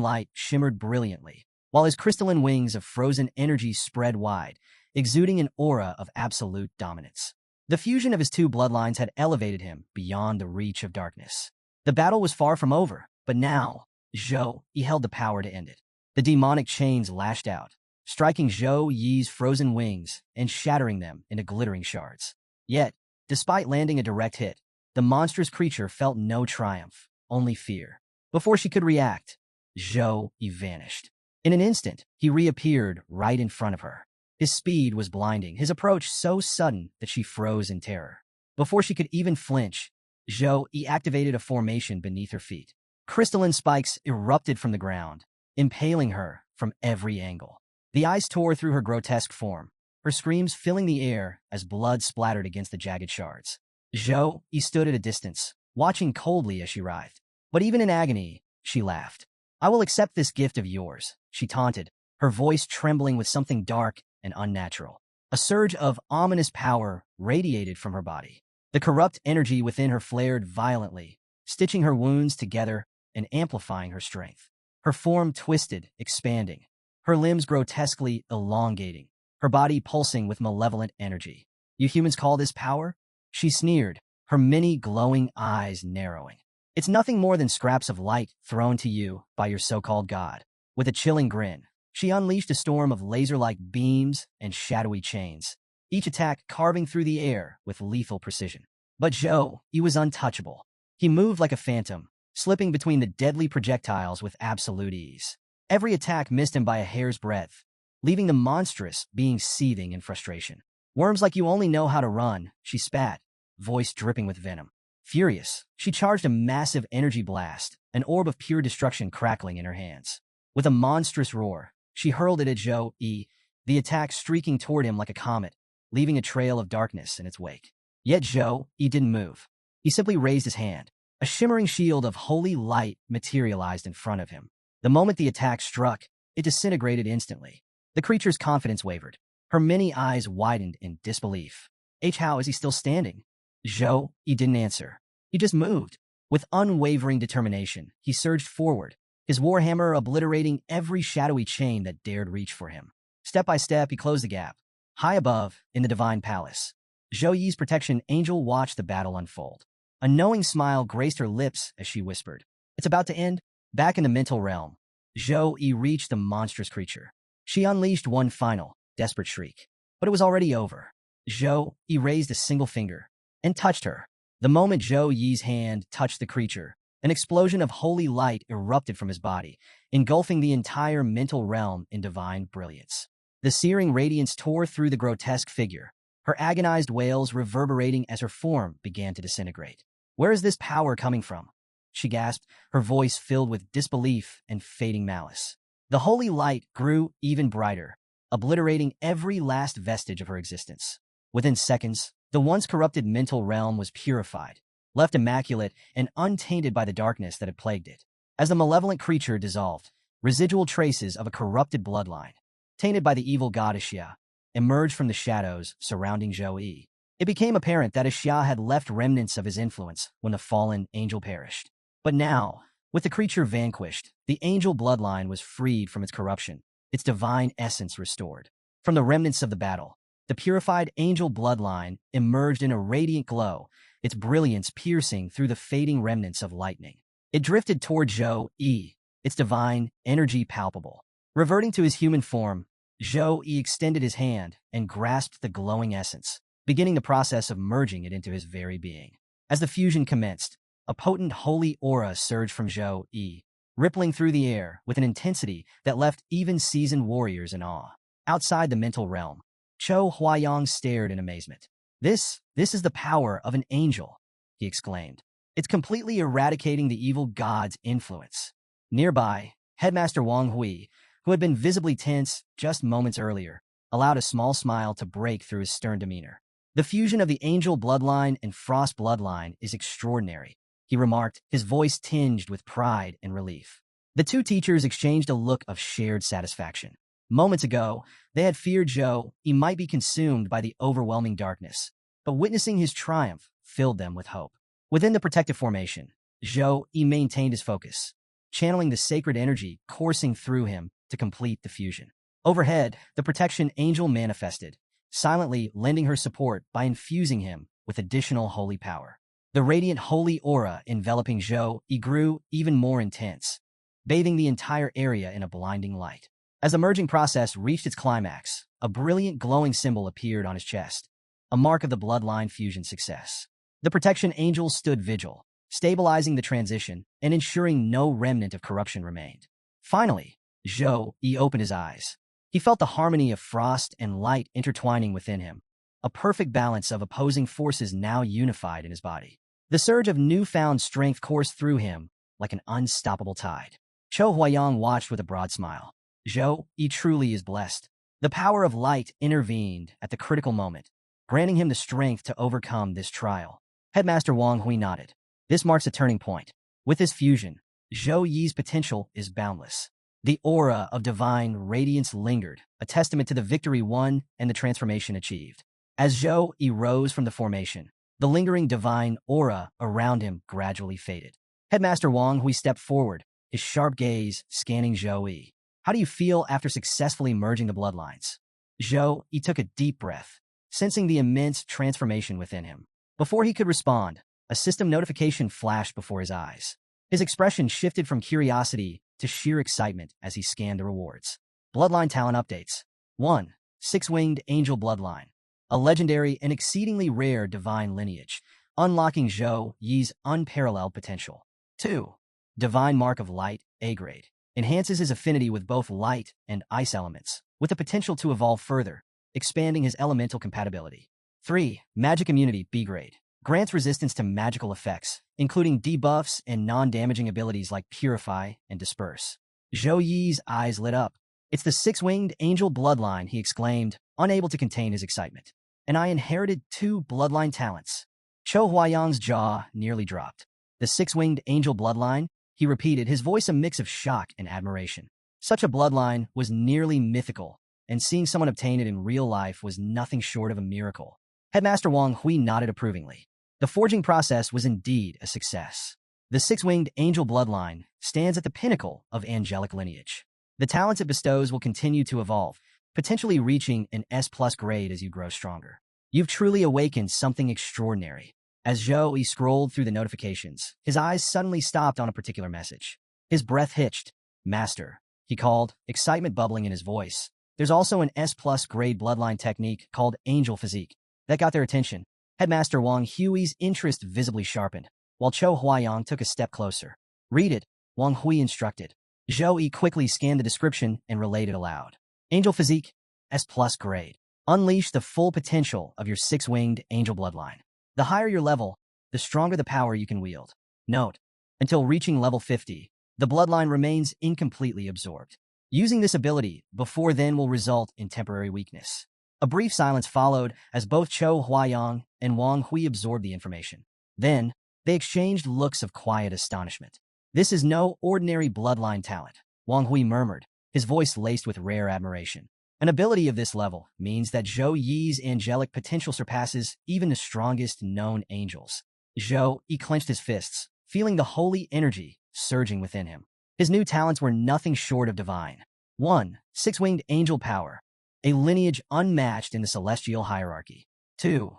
light shimmered brilliantly, while his crystalline wings of frozen energy spread wide, exuding an aura of absolute dominance. The fusion of his two bloodlines had elevated him beyond the reach of darkness. The battle was far from over, but now, Zhou Yi held the power to end it. The demonic chains lashed out, striking Zhou Yi's frozen wings and shattering them into glittering shards. Yet, despite landing a direct hit, the monstrous creature felt no triumph, only fear. Before she could react, Zhou Yi vanished. In an instant, he reappeared right in front of her. His speed was blinding, his approach so sudden that she froze in terror. Before she could even flinch, Zhou Yi activated a formation beneath her feet. Crystalline spikes erupted from the ground, impaling her from every angle. The ice tore through her grotesque form, her screams filling the air as blood splattered against the jagged shards. Zhou Yi stood at a distance, watching coldly as she writhed. But even in agony, she laughed. I will accept this gift of yours, she taunted, her voice trembling with something dark and unnatural. A surge of ominous power radiated from her body. The corrupt energy within her flared violently, stitching her wounds together and amplifying her strength. Her form twisted, expanding, her limbs grotesquely elongating, her body pulsing with malevolent energy. You humans call this power? She sneered, her many glowing eyes narrowing. It's nothing more than scraps of light thrown to you by your so-called god. With a chilling grin, she unleashed a storm of laser-like beams and shadowy chains, each attack carving through the air with lethal precision. But Zhou Yi was untouchable. He moved like a phantom, slipping between the deadly projectiles with absolute ease. Every attack missed him by a hair's breadth, leaving the monstrous being seething in frustration. Worms like you only know how to run, she spat, voice dripping with venom. Furious, she charged a massive energy blast, an orb of pure destruction crackling in her hands. With a monstrous roar, She hurled it at Zhou Yi, the attack streaking toward him like a comet, leaving a trail of darkness in its wake. Yet Zhou Yi didn't move. He simply raised his hand. A shimmering shield of holy light materialized in front of him. The moment the attack struck, it disintegrated instantly. The creature's confidence wavered. Her many eyes widened in disbelief. How is he still standing? Zhou Yi didn't answer. He just moved. With unwavering determination, he surged forward, his warhammer obliterating every shadowy chain that dared reach for him. Step by step, he closed the gap. High above, in the Divine Palace, Zhou Yi's protection angel watched the battle unfold. A knowing smile graced her lips as she whispered, "It's about to end." Back in the mental realm, Zhou Yi reached the monstrous creature. She unleashed one final, desperate shriek. But it was already over. Zhou Yi raised a single finger and touched her. The moment Zhou Yi's hand touched the creature, an explosion of holy light erupted from his body, engulfing the entire mental realm in divine brilliance. The searing radiance tore through the grotesque figure, her agonized wails reverberating as her form began to disintegrate. "Where is this power coming from?" she gasped, her voice filled with disbelief and fading malice. The holy light grew even brighter, obliterating every last vestige of her existence. Within seconds, the once corrupted mental realm was purified, left immaculate and untainted by the darkness that had plagued it. As the malevolent creature dissolved, residual traces of a corrupted bloodline, tainted by the evil god Xia, emerged from the shadows surrounding Zhou Yi. It became apparent that Xia had left remnants of his influence when the fallen angel perished. But now, with the creature vanquished, the angel bloodline was freed from its corruption, its divine essence restored. From the remnants of the battle, the purified angel bloodline emerged in a radiant glow, its brilliance piercing through the fading remnants of lightning. It drifted toward Zhou Yi, its divine energy palpable. Reverting to his human form, Zhou Yi extended his hand and grasped the glowing essence, beginning the process of merging it into his very being. As the fusion commenced, a potent holy aura surged from Zhou Yi, rippling through the air with an intensity that left even seasoned warriors in awe. Outside the mental realm, Chou Huayang stared in amazement. This is the power of an angel," he exclaimed. "It's completely eradicating the evil god's influence." Nearby, Headmaster Wang Hui, who had been visibly tense just moments earlier, allowed a small smile to break through his stern demeanor. "The fusion of the angel bloodline and frost bloodline is extraordinary," he remarked, his voice tinged with pride and relief. The two teachers exchanged a look of shared satisfaction. Moments ago, they had feared Zhou Yi might be consumed by the overwhelming darkness, but witnessing his triumph filled them with hope. Within the protective formation, Zhou Yi maintained his focus, channeling the sacred energy coursing through him to complete the fusion. Overhead, the protection angel manifested, silently lending her support by infusing him with additional holy power. The radiant holy aura enveloping Zhou Yi grew even more intense, bathing the entire area in a blinding light. As the merging process reached its climax, a brilliant glowing symbol appeared on his chest, a mark of the bloodline fusion success. The protection angel stood vigil, stabilizing the transition and ensuring no remnant of corruption remained. Finally, Zhou Yi opened his eyes. He felt the harmony of frost and light intertwining within him, a perfect balance of opposing forces now unified in his body. The surge of newfound strength coursed through him like an unstoppable tide. Chou Huayang watched with a broad smile. Zhou Yi truly is blessed. The power of light intervened at the critical moment, granting him the strength to overcome this trial. Headmaster Wang Hui nodded. This marks a turning point. With this fusion, Zhou Yi's potential is boundless. The aura of divine radiance lingered, a testament to the victory won and the transformation achieved. As Zhou Yi rose from the formation, the lingering divine aura around him gradually faded. Headmaster Wang Hui stepped forward, his sharp gaze scanning Zhou Yi. "How do you feel after successfully merging the bloodlines?" Zhou Yi took a deep breath, sensing the immense transformation within him. Before he could respond, a system notification flashed before his eyes. His expression shifted from curiosity to sheer excitement as he scanned the rewards. Bloodline talent updates. 1. Six-winged angel bloodline, a legendary and exceedingly rare divine lineage, unlocking Zhou Yi's unparalleled potential. 2. Divine Mark of Light, A grade, enhances his affinity with both light and ice elements, with the potential to evolve further, expanding his elemental compatibility. 3. Magic Immunity, B grade, grants resistance to magical effects, including debuffs and non-damaging abilities like Purify and Disperse. Zhou Yi's eyes lit up, It's the six-winged angel bloodline, he exclaimed, unable to contain his excitement. And I inherited 2 bloodline talents. Cho Huayang's jaw nearly dropped. The six-winged angel bloodline, he repeated, his voice a mix of shock and admiration. Such a bloodline was nearly mythical, and seeing someone obtain it in real life was nothing short of a miracle. Headmaster Wang Hui nodded approvingly. The forging process was indeed a success. The six-winged angel bloodline stands at the pinnacle of angelic lineage. The talents it bestows will continue to evolve, potentially reaching an S+ grade as you grow stronger. You've truly awakened something extraordinary. As Zhou Yi scrolled through the notifications, his eyes suddenly stopped on a particular message. His breath hitched. Master, he called, excitement bubbling in his voice. There's also an S+ grade bloodline technique called Angel Physique. That got their attention. Headmaster Wang Hui's interest visibly sharpened, while Cho Huayang took a step closer. Read it, Wang Hui instructed. Zhou Yi quickly scanned the description and relayed it aloud. Angel Physique, S+ grade. Unleash the full potential of your six-winged angel bloodline. The higher your level, the stronger the power you can wield. Note, until reaching level 50, the bloodline remains incompletely absorbed. Using this ability before then will result in temporary weakness. A brief silence followed as both Cho Huayang and Wang Hui absorbed the information. Then, they exchanged looks of quiet astonishment. This is no ordinary bloodline talent, Wang Hui murmured, his voice laced with rare admiration. An ability of this level means that Zhou Yi's angelic potential surpasses even the strongest known angels. Zhou Yi clenched his fists, feeling the holy energy surging within him. His new talents were nothing short of divine. 1. Six-winged angel power, a lineage unmatched in the celestial hierarchy. 2.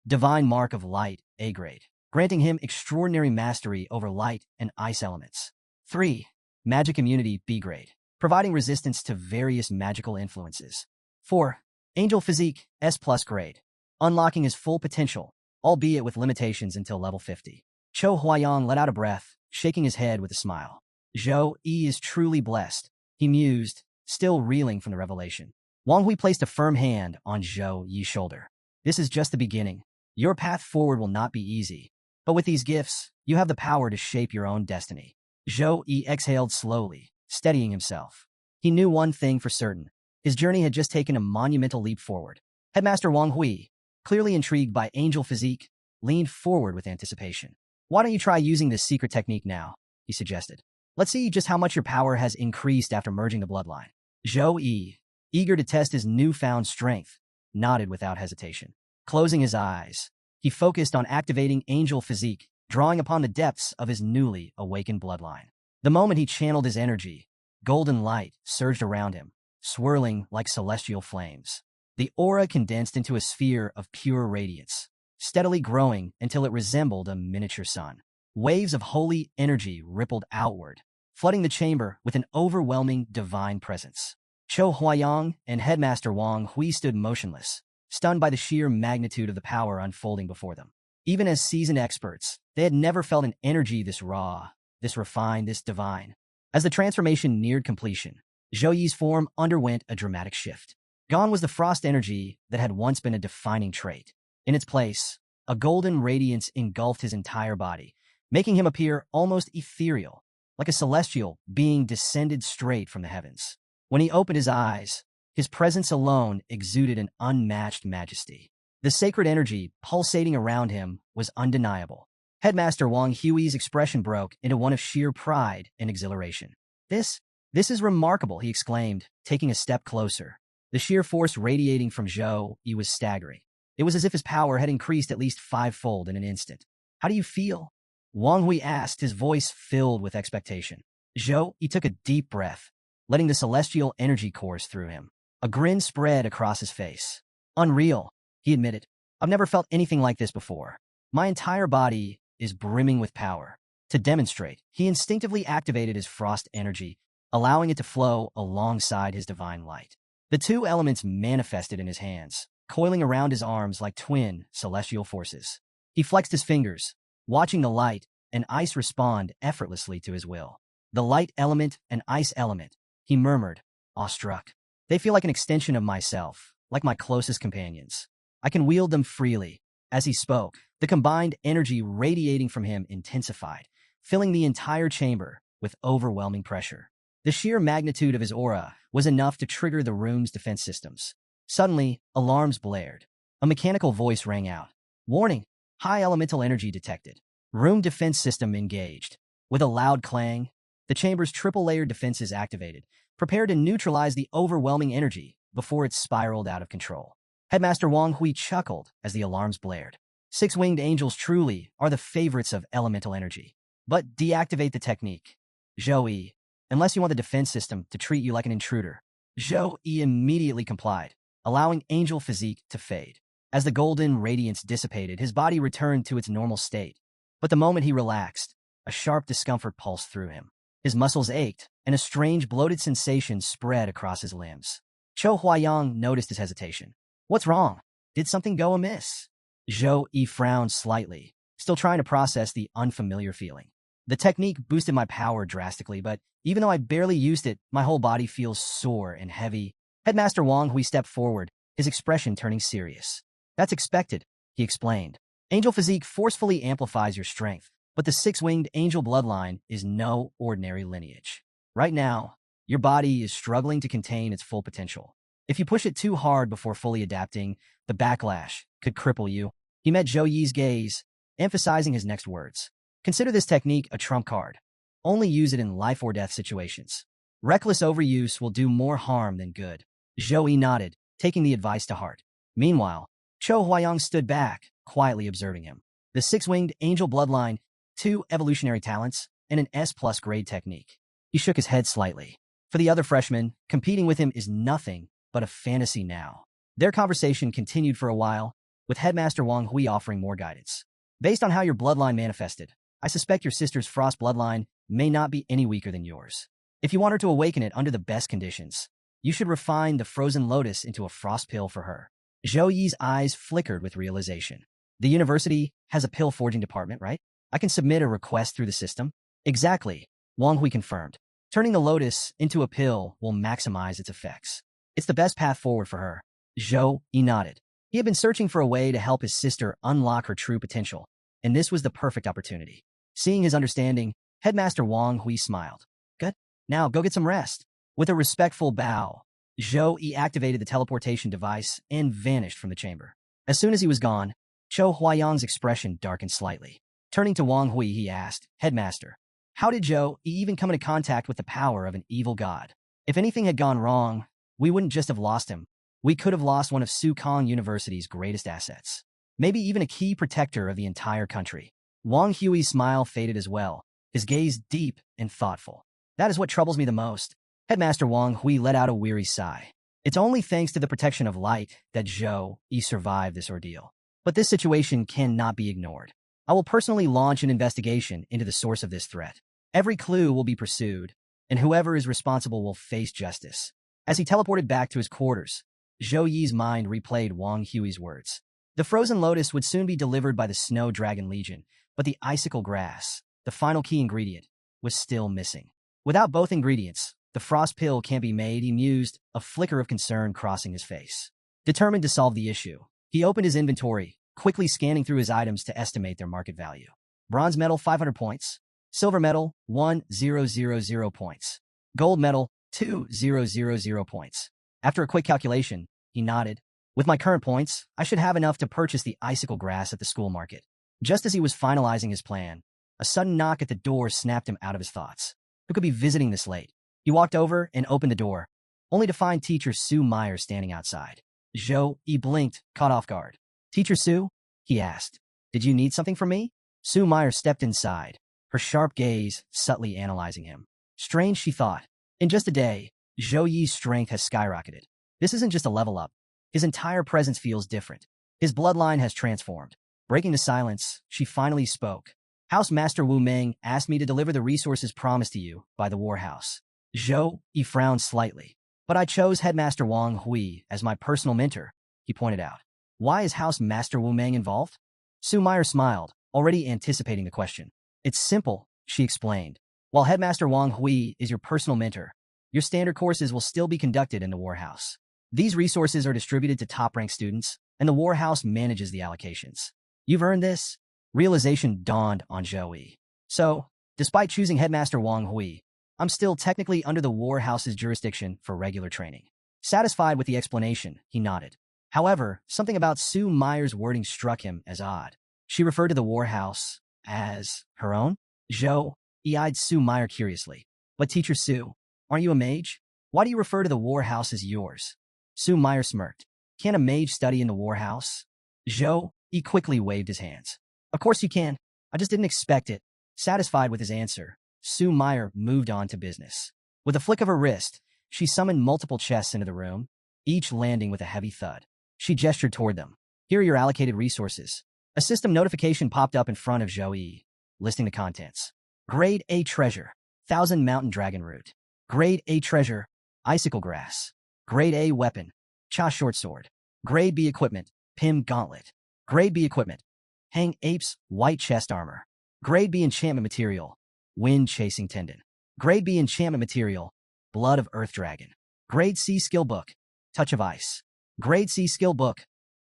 Divine mark of light, A grade, granting him extraordinary mastery over light and ice elements. 3. Magic immunity, B grade, providing resistance to various magical influences. 4. Angel physique, S+ grade, unlocking his full potential, albeit with limitations until level 50. Cho Huayang let out a breath, shaking his head with a smile. Zhou Yi is truly blessed, he mused, still reeling from the revelation. Wang Hui placed a firm hand on Zhou Yi's shoulder. This is just the beginning. Your path forward will not be easy, but with these gifts, you have the power to shape your own destiny. Zhou Yi exhaled slowly, steadying himself. He knew one thing for certain. His journey had just taken a monumental leap forward. Headmaster Wang Hui, clearly intrigued by angel physique, leaned forward with anticipation. Why don't you try using this secret technique now? He suggested. Let's see just how much your power has increased after merging the bloodline. Zhou Yi, eager to test his newfound strength, nodded without hesitation. Closing his eyes, he focused on activating angel physique, drawing upon the depths of his newly awakened bloodline. The moment he channeled his energy, golden light surged around him, swirling like celestial flames. The aura condensed into a sphere of pure radiance, steadily growing until it resembled a miniature sun. Waves of holy energy rippled outward, flooding the chamber with an overwhelming divine presence. Cho Huayang and Headmaster Wang Hui stood motionless, stunned by the sheer magnitude of the power unfolding before them. Even as seasoned experts, they had never felt an energy this raw, this refined, this divine. As the transformation neared completion, Zhou Yi's form underwent a dramatic shift. Gone was the frost energy that had once been a defining trait. In its place, a golden radiance engulfed his entire body, making him appear almost ethereal, like a celestial being descended straight from the heavens. When he opened his eyes, his presence alone exuded an unmatched majesty. The sacred energy pulsating around him was undeniable. Headmaster Wang Hui's expression broke into one of sheer pride and exhilaration. This is remarkable, he exclaimed, taking a step closer. The sheer force radiating from Zhou Yi was staggering. It was as if his power had increased at least 5-fold in an instant. How do you feel? Wang Hui asked, his voice filled with expectation. Zhou Yi took a deep breath, letting the celestial energy course through him. A grin spread across his face. Unreal, he admitted. I've never felt anything like this before. My entire body is brimming with power. To demonstrate, he instinctively activated his frost energy, allowing it to flow alongside his divine light. The two elements manifested in his hands, coiling around his arms like twin celestial forces. He flexed his fingers, watching the light and ice respond effortlessly to his will. The light element and ice element, he murmured, awestruck. They feel like an extension of myself, like my closest companions. I can wield them freely. As he spoke, the combined energy radiating from him intensified, filling the entire chamber with overwhelming pressure. The sheer magnitude of his aura was enough to trigger the room's defense systems. Suddenly, alarms blared. A mechanical voice rang out. Warning, high elemental energy detected. Room defense system engaged. With a loud clang, the chamber's triple-layered defenses activated, prepared to neutralize the overwhelming energy before it spiraled out of control. Headmaster Wang Hui chuckled as the alarms blared. Six-winged angels truly are the favorites of elemental energy. But deactivate the technique. Zhou Yi, unless you want the defense system to treat you like an intruder. Zhou Yi immediately complied, allowing angel physique to fade. As the golden radiance dissipated, his body returned to its normal state. But the moment he relaxed, a sharp discomfort pulsed through him. His muscles ached, and a strange bloated sensation spread across his limbs. Chou Huayang noticed his hesitation. What's wrong? Did something go amiss? Zhou Yi frowned slightly, still trying to process the unfamiliar feeling. The technique boosted my power drastically, but even though I barely used it, my whole body feels sore and heavy. Headmaster Wang Hui stepped forward, his expression turning serious. That's expected, he explained. Angel physique forcefully amplifies your strength, but the six-winged angel bloodline is no ordinary lineage. Right now, your body is struggling to contain its full potential. If you push it too hard before fully adapting, the backlash could cripple you. He met Zhou Yi's gaze, emphasizing his next words. Consider this technique a trump card. Only use it in life or death situations. Reckless overuse will do more harm than good. Zhou Yi nodded, taking the advice to heart. Meanwhile, Chou Huayang stood back, quietly observing him. The six-winged angel bloodline, 2 evolutionary talents, and an S+ grade technique. He shook his head slightly. For the other freshmen, competing with him is nothing but a fantasy now. Their conversation continued for a while, with Headmaster Wang Hui offering more guidance. Based on how your bloodline manifested, I suspect your sister's frost bloodline may not be any weaker than yours. If you want her to awaken it under the best conditions, you should refine the frozen lotus into a frost pill for her. Zhou Yi's eyes flickered with realization. The university has a pill forging department, right? I can submit a request through the system? Exactly, Wang Hui confirmed. Turning the lotus into a pill will maximize its effects. It's the best path forward for her. Zhou Yi nodded. He had been searching for a way to help his sister unlock her true potential, and this was the perfect opportunity. Seeing his understanding, Headmaster Wang Hui smiled. Good. Now go get some rest. With a respectful bow, Zhou Yi activated the teleportation device and vanished from the chamber. As soon as he was gone, Chou Huayang's expression darkened slightly. Turning to Wang Hui, he asked, Headmaster, how did Zhou Yi even come into contact with the power of an evil god? If anything had gone wrong, we wouldn't just have lost him. We could have lost one of Sukong University's greatest assets. Maybe even a key protector of the entire country. Wang Hui's smile faded as well, his gaze deep and thoughtful. That is what troubles me the most. Headmaster Wang Hui let out a weary sigh. It's only thanks to the protection of light that Zhou Yi survived this ordeal. But this situation cannot be ignored. I will personally launch an investigation into the source of this threat. Every clue will be pursued, and whoever is responsible will face justice. As he teleported back to his quarters, Zhou Yi's mind replayed Wang Hui's words. The frozen lotus would soon be delivered by the Snow Dragon Legion, but the icicle grass, the final key ingredient, was still missing. Without both ingredients, the frost pill can't be made, he mused, a flicker of concern crossing his face. Determined to solve the issue, he opened his inventory, quickly scanning through his items to estimate their market value. Bronze medal, 500 points. Silver medal, 1,000 points. Gold medal, 2,000 points. After a quick calculation, he nodded. With my current points, I should have enough to purchase the icicle grass at the school market. Just as he was finalizing his plan, a sudden knock at the door snapped him out of his thoughts. Who could be visiting this late? He walked over and opened the door, only to find Teacher Su Meyer standing outside. Zhou Yi blinked, caught off guard. Teacher Su? He asked. Did you need something from me? Su Meyer stepped inside, her sharp gaze subtly analyzing him. Strange, she thought. In just a day, Zhou Yi's strength has skyrocketed. This isn't just a level up. His entire presence feels different. His bloodline has transformed. Breaking the silence, she finally spoke. House Master Wu Meng asked me to deliver the resources promised to you by the War House. Zhou Yi frowned slightly. But I chose Headmaster Wang Hui as my personal mentor, he pointed out. Why is House Master Wu Meng involved? Su Meyer smiled, already anticipating the question. It's simple, she explained. While Headmaster Wang Hui is your personal mentor, your standard courses will still be conducted in the War House. These resources are distributed to top-ranked students, and the War House manages the allocations. You've earned this? Realization dawned on Zhou Yi. So, despite choosing Headmaster Wang Hui, I'm still technically under the War House's jurisdiction for regular training. Satisfied with the explanation, he nodded. However, something about Sue Meyer's wording struck him as odd. She referred to the War House as her own? Zhou, he eyed Sue Meyer curiously. But Teacher Sue, aren't you a mage? Why do you refer to the War House as yours? Sue Meyer smirked. Can a mage study in the War House? Zhou, he quickly waved his hands. Of course you can. I just didn't expect it. Satisfied with his answer, Sue Meyer moved on to business. With a flick of her wrist, she summoned multiple chests into the room, each landing with a heavy thud. She gestured toward them. Here are your allocated resources. A system notification popped up in front of Zhou Yi, listing the contents. Grade A treasure, 1000 mountain dragon root. Grade A treasure, icicle grass. Grade A weapon, Cha short sword. Grade B equipment, Pim gauntlet. Grade B equipment, Hang apes white chest armor. Grade B enchantment material, wind chasing tendon. Grade B enchantment material, blood of earth dragon. Grade C skill book, touch of ice. Grade C skill book,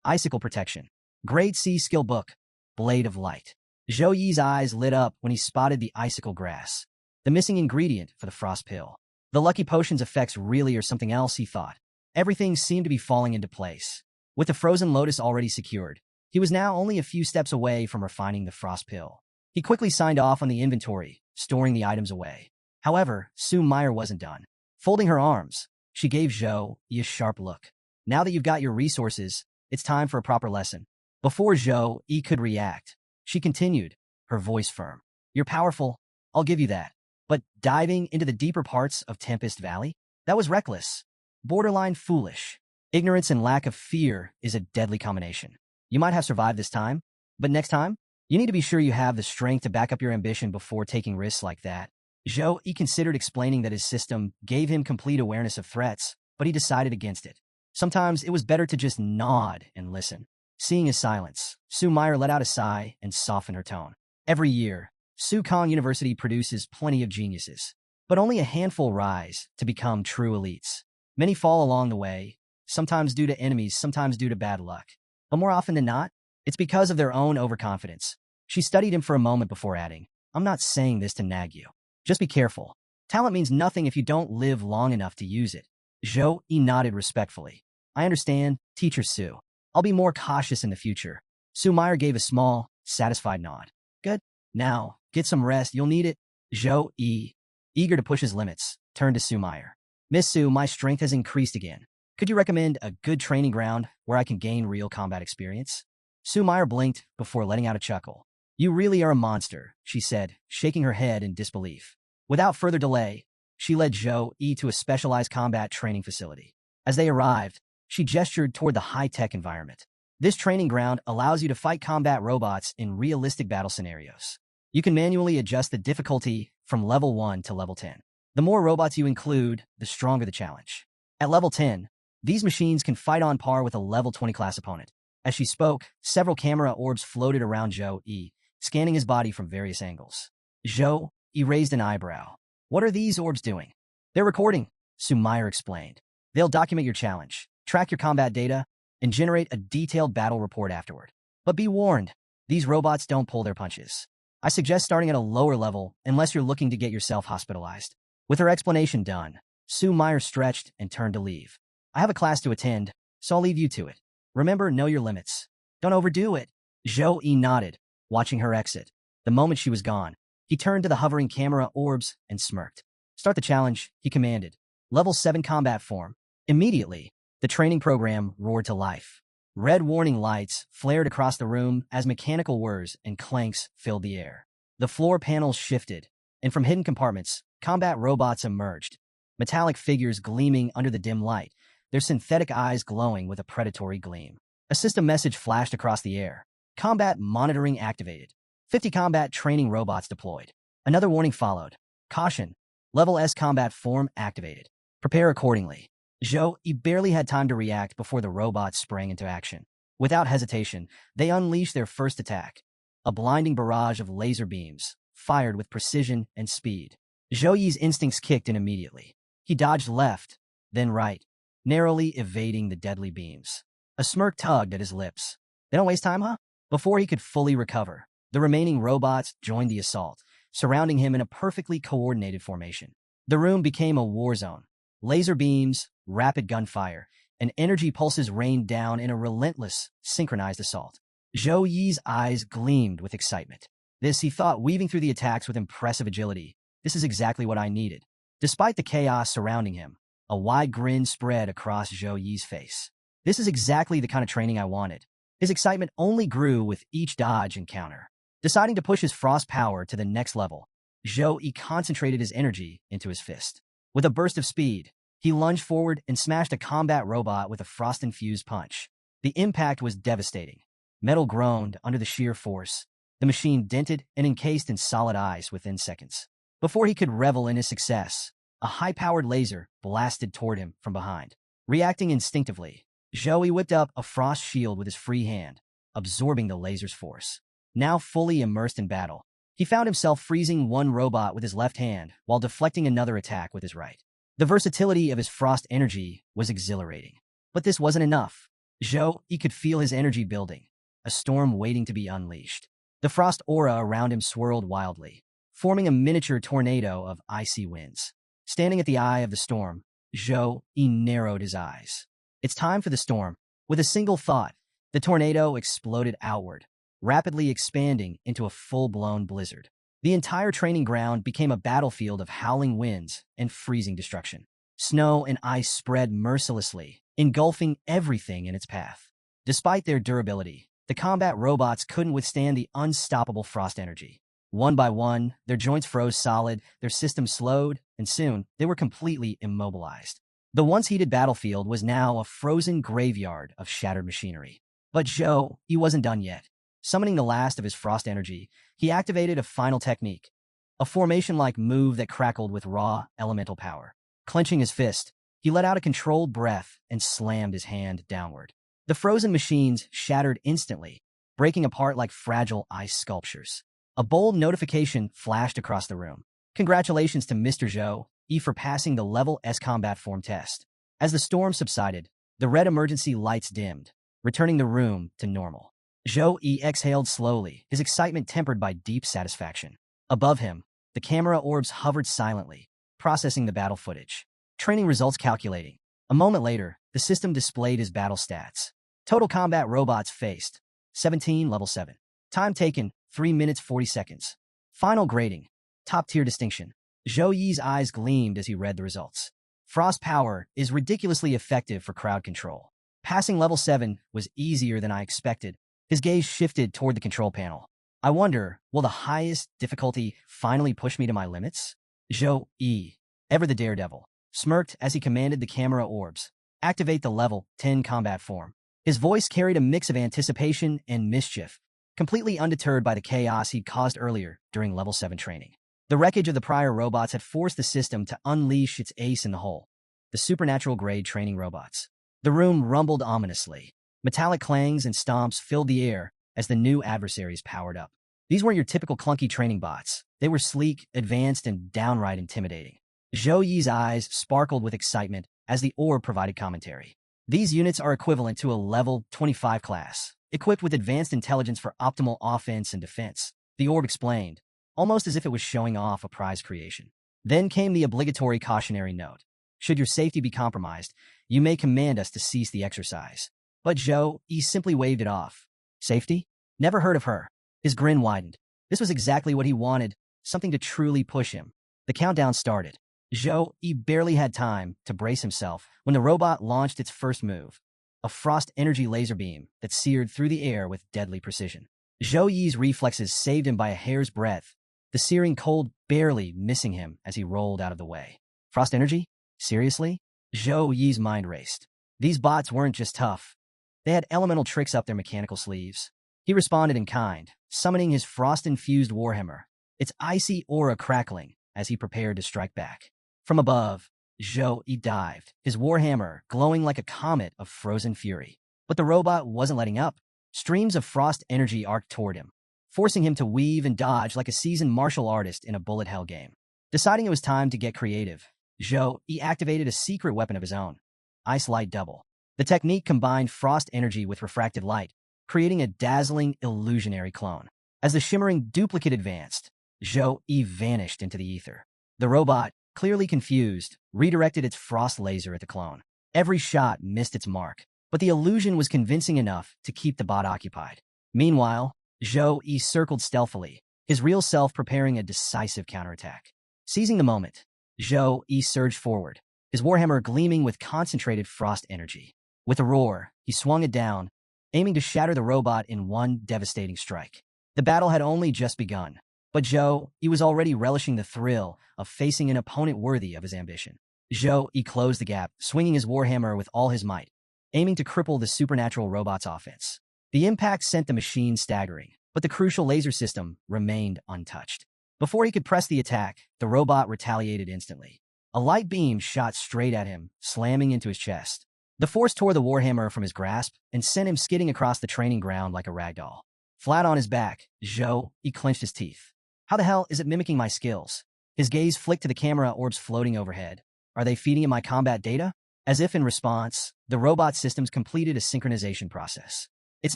icicle protection. Grade C skill book, blade of light. Zhou Yi's eyes lit up when he spotted the icicle grass, the missing ingredient for the frost pill. The lucky potion's effects really are something else, he thought. Everything seemed to be falling into place. With the frozen lotus already secured, he was now only a few steps away from refining the frost pill. He quickly signed off on the inventory, storing the items away. However, Sue Meyer wasn't done. Folding her arms, she gave Zhou Yi a sharp look. Now that you've got your resources, it's time for a proper lesson. Before Zhou Yi could react, she continued, her voice firm. You're powerful, I'll give you that. But diving into the deeper parts of Tempest Valley? That was reckless. Borderline foolish. Ignorance and lack of fear is a deadly combination. You might have survived this time, but next time, you need to be sure you have the strength to back up your ambition before taking risks like that. Zhou Yi considered explaining that his system gave him complete awareness of threats, but he decided against it. Sometimes it was better to just nod and listen. Seeing his silence, Sue Meyer let out a sigh and softened her tone. Every year, Sukong University produces plenty of geniuses, but only a handful rise to become true elites. Many fall along the way, sometimes due to enemies, sometimes due to bad luck. But more often than not, it's because of their own overconfidence. She studied him for a moment before adding, I'm not saying this to nag you. Just be careful. Talent means nothing if you don't live long enough to use it. Zhou Yi nodded respectfully. I understand, Teacher Sue. I'll be more cautious in the future. Sue Meyer gave a small, satisfied nod. Good. Now, get some rest. You'll need it. Zhou Yi, eager to push his limits, turned to Sue Meyer. Miss Sue, my strength has increased again. Could you recommend a good training ground where I can gain real combat experience? Sue Meyer blinked before letting out a chuckle. You really are a monster, she said, shaking her head in disbelief. Without further delay, she led Zhou Yi to a specialized combat training facility. As they arrived, she gestured toward the high-tech environment. This training ground allows you to fight combat robots in realistic battle scenarios. You can manually adjust the difficulty from level 1 to level 10. The more robots you include, the stronger the challenge. At level 10, these machines can fight on par with a level 20 class opponent. As she spoke, several camera orbs floated around Zhou Yi, scanning his body from various angles. Zhou Yi raised an eyebrow. What are these orbs doing? They're recording, Sue Meyer explained. They'll document your challenge, track your combat data, and generate a detailed battle report afterward. But be warned, these robots don't pull their punches. I suggest starting at a lower level unless you're looking to get yourself hospitalized. With her explanation done, Sue Meyer stretched and turned to leave. I have a class to attend, so I'll leave you to it. Remember, know your limits. Don't overdo it. Zhou Yi nodded, watching her exit. The moment she was gone, he turned to the hovering camera orbs and smirked. Start the challenge, he commanded. Level 7 combat form. Immediately, the training program roared to life. Red warning lights flared across the room as mechanical whirs and clanks filled the air. The floor panels shifted, and from hidden compartments, combat robots emerged. Metallic figures gleaming under the dim light, their synthetic eyes glowing with a predatory gleam. A system message flashed across the air. Combat monitoring activated. 50 combat training robots deployed. Another warning followed. Caution. Level S combat form activated. Prepare accordingly. Zhou Yi barely had time to react before the robots sprang into action. Without hesitation, they unleashed their first attack. A blinding barrage of laser beams, fired with precision and speed. Zhou Yi's instincts kicked in immediately. He dodged left, then right, narrowly evading the deadly beams. A smirk tugged at his lips. They don't waste time, huh? Before he could fully recover, the remaining robots joined the assault, surrounding him in a perfectly coordinated formation. The room became a war zone. Laser beams, rapid gunfire, and energy pulses rained down in a relentless, synchronized assault. Zhou Yi's eyes gleamed with excitement. This, he thought, weaving through the attacks with impressive agility. This is exactly what I needed. Despite the chaos surrounding him, a wide grin spread across Zhou Yi's face. This is exactly the kind of training I wanted. His excitement only grew with each dodge and counter. Deciding to push his frost power to the next level, Zhou Yi concentrated his energy into his fist. With a burst of speed, he lunged forward and smashed a combat robot with a frost-infused punch. The impact was devastating. Metal groaned under the sheer force. The machine dented and encased in solid ice within seconds. Before he could revel in his success, a high-powered laser blasted toward him from behind. Reacting instinctively, Zhou Yi whipped up a frost shield with his free hand, absorbing the laser's force. Now fully immersed in battle, he found himself freezing one robot with his left hand while deflecting another attack with his right. The versatility of his frost energy was exhilarating. But this wasn't enough. Zhou Yi could feel his energy building, a storm waiting to be unleashed. The frost aura around him swirled wildly, forming a miniature tornado of icy winds. Standing at the eye of the storm, Zhou Yi narrowed his eyes. It's time for the storm. With a single thought, the tornado exploded outward, rapidly expanding into a full-blown blizzard. The entire training ground became a battlefield of howling winds and freezing destruction. Snow and ice spread mercilessly, engulfing everything in its path. Despite their durability, the combat robots couldn't withstand the unstoppable frost energy. One by one, their joints froze solid, their systems slowed, and soon they were completely immobilized. The once heated battlefield was now a frozen graveyard of shattered machinery. But Zhou Yi wasn't done yet. Summoning the last of his frost energy, he activated a final technique, a formation-like move that crackled with raw, elemental power. Clenching his fist, he let out a controlled breath and slammed his hand downward. The frozen machines shattered instantly, breaking apart like fragile ice sculptures. A bold notification flashed across the room. Congratulations to Mr. Zhou Yi for passing the Level S combat form test. As the storm subsided, the red emergency lights dimmed, returning the room to normal. Zhou Yi exhaled slowly, his excitement tempered by deep satisfaction. Above him, the camera orbs hovered silently, processing the battle footage. Training results calculating. A moment later, the system displayed his battle stats. Total combat robots faced, 17 level 7. Time taken, 3 minutes 40 seconds. Final grading, top-tier distinction. Zhou Yi's eyes gleamed as he read the results. Frost power is ridiculously effective for crowd control. Passing level 7 was easier than I expected. His gaze shifted toward the control panel. I wonder, will the highest difficulty finally push me to my limits? Zhou Yi, ever the daredevil, smirked as he commanded the camera orbs. Activate the level 10 combat form. His voice carried a mix of anticipation and mischief, completely undeterred by the chaos he'd caused earlier during level 7 training. The wreckage of the prior robots had forced the system to unleash its ace in the hole, the supernatural-grade training robots. The room rumbled ominously. Metallic clangs and stomps filled the air as the new adversaries powered up. These weren't your typical clunky training bots. They were sleek, advanced, and downright intimidating. Zhou Yi's eyes sparkled with excitement as the orb provided commentary. These units are equivalent to a level 25 class, equipped with advanced intelligence for optimal offense and defense. The orb explained, almost as if it was showing off a prize creation. Then came the obligatory cautionary note. Should your safety be compromised, you may command us to cease the exercise. But Zhou Yi simply waved it off. Safety? Never heard of her. His grin widened. This was exactly what he wanted, something to truly push him. The countdown started. Zhou Yi barely had time to brace himself when the robot launched its first move, a frost energy laser beam that seared through the air with deadly precision. Zhou Yi's reflexes saved him by a hair's breadth, the searing cold barely missing him as he rolled out of the way. Frost energy? Seriously? Zhou Yi's mind raced. These bots weren't just tough. They had elemental tricks up their mechanical sleeves. He responded in kind, summoning his frost-infused warhammer, its icy aura crackling as he prepared to strike back. From above, Zhou Yi dived, his warhammer glowing like a comet of frozen fury. But the robot wasn't letting up. Streams of frost energy arced toward him, forcing him to weave and dodge like a seasoned martial artist in a bullet hell game. Deciding it was time to get creative, Zhou Yi activated a secret weapon of his own, Ice Light Double. The technique combined frost energy with refracted light, creating a dazzling, illusionary clone. As the shimmering duplicate advanced, Zhou Yi vanished into the ether. The robot, clearly confused, redirected its frost laser at the clone. Every shot missed its mark, but the illusion was convincing enough to keep the bot occupied. Meanwhile, Zhou-Yi circled stealthily, his real self preparing a decisive counterattack. Seizing the moment, Zhou-Yi surged forward, his warhammer gleaming with concentrated frost energy. With a roar, he swung it down, aiming to shatter the robot in one devastating strike. The battle had only just begun, but Zhou-Yi was already relishing the thrill of facing an opponent worthy of his ambition. Zhou-Yi closed the gap, swinging his warhammer with all his might, aiming to cripple the supernatural robot's offense. The impact sent the machine staggering, but the crucial laser system remained untouched. Before he could press the attack, the robot retaliated instantly. A light beam shot straight at him, slamming into his chest. The force tore the warhammer from his grasp and sent him skidding across the training ground like a ragdoll. Flat on his back, Zhou-Yi clenched his teeth. How the hell is it mimicking my skills? His gaze flicked to the camera orbs floating overhead. Are they feeding him my combat data? As if in response, the robot systems completed a synchronization process. Its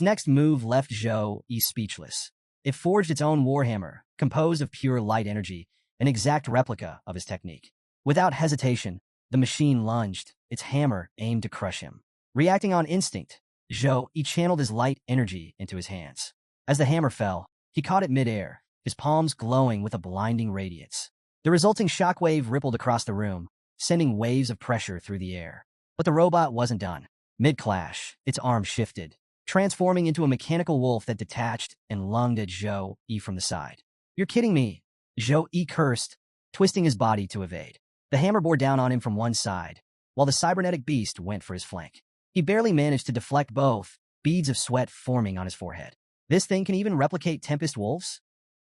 next move left Zhou-Yi speechless. It forged its own warhammer, composed of pure light energy, an exact replica of his technique. Without hesitation, the machine lunged, its hammer aimed to crush him. Reacting on instinct, Zhou-Yi channeled his light energy into his hands. As the hammer fell, he caught it midair, his palms glowing with a blinding radiance. The resulting shockwave rippled across the room, sending waves of pressure through the air. But the robot wasn't done. Mid-clash, its arm shifted, transforming into a mechanical wolf that detached and lunged at Zhou-Yi from the side. You're kidding me, Zhou-Yi cursed, twisting his body to evade. The hammer bore down on him from one side, while the cybernetic beast went for his flank. He barely managed to deflect both, beads of sweat forming on his forehead. This thing can even replicate Tempest Wolves?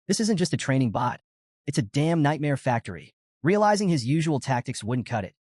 This isn't just a training bot. It's a damn nightmare factory. Realizing his usual tactics wouldn't cut it,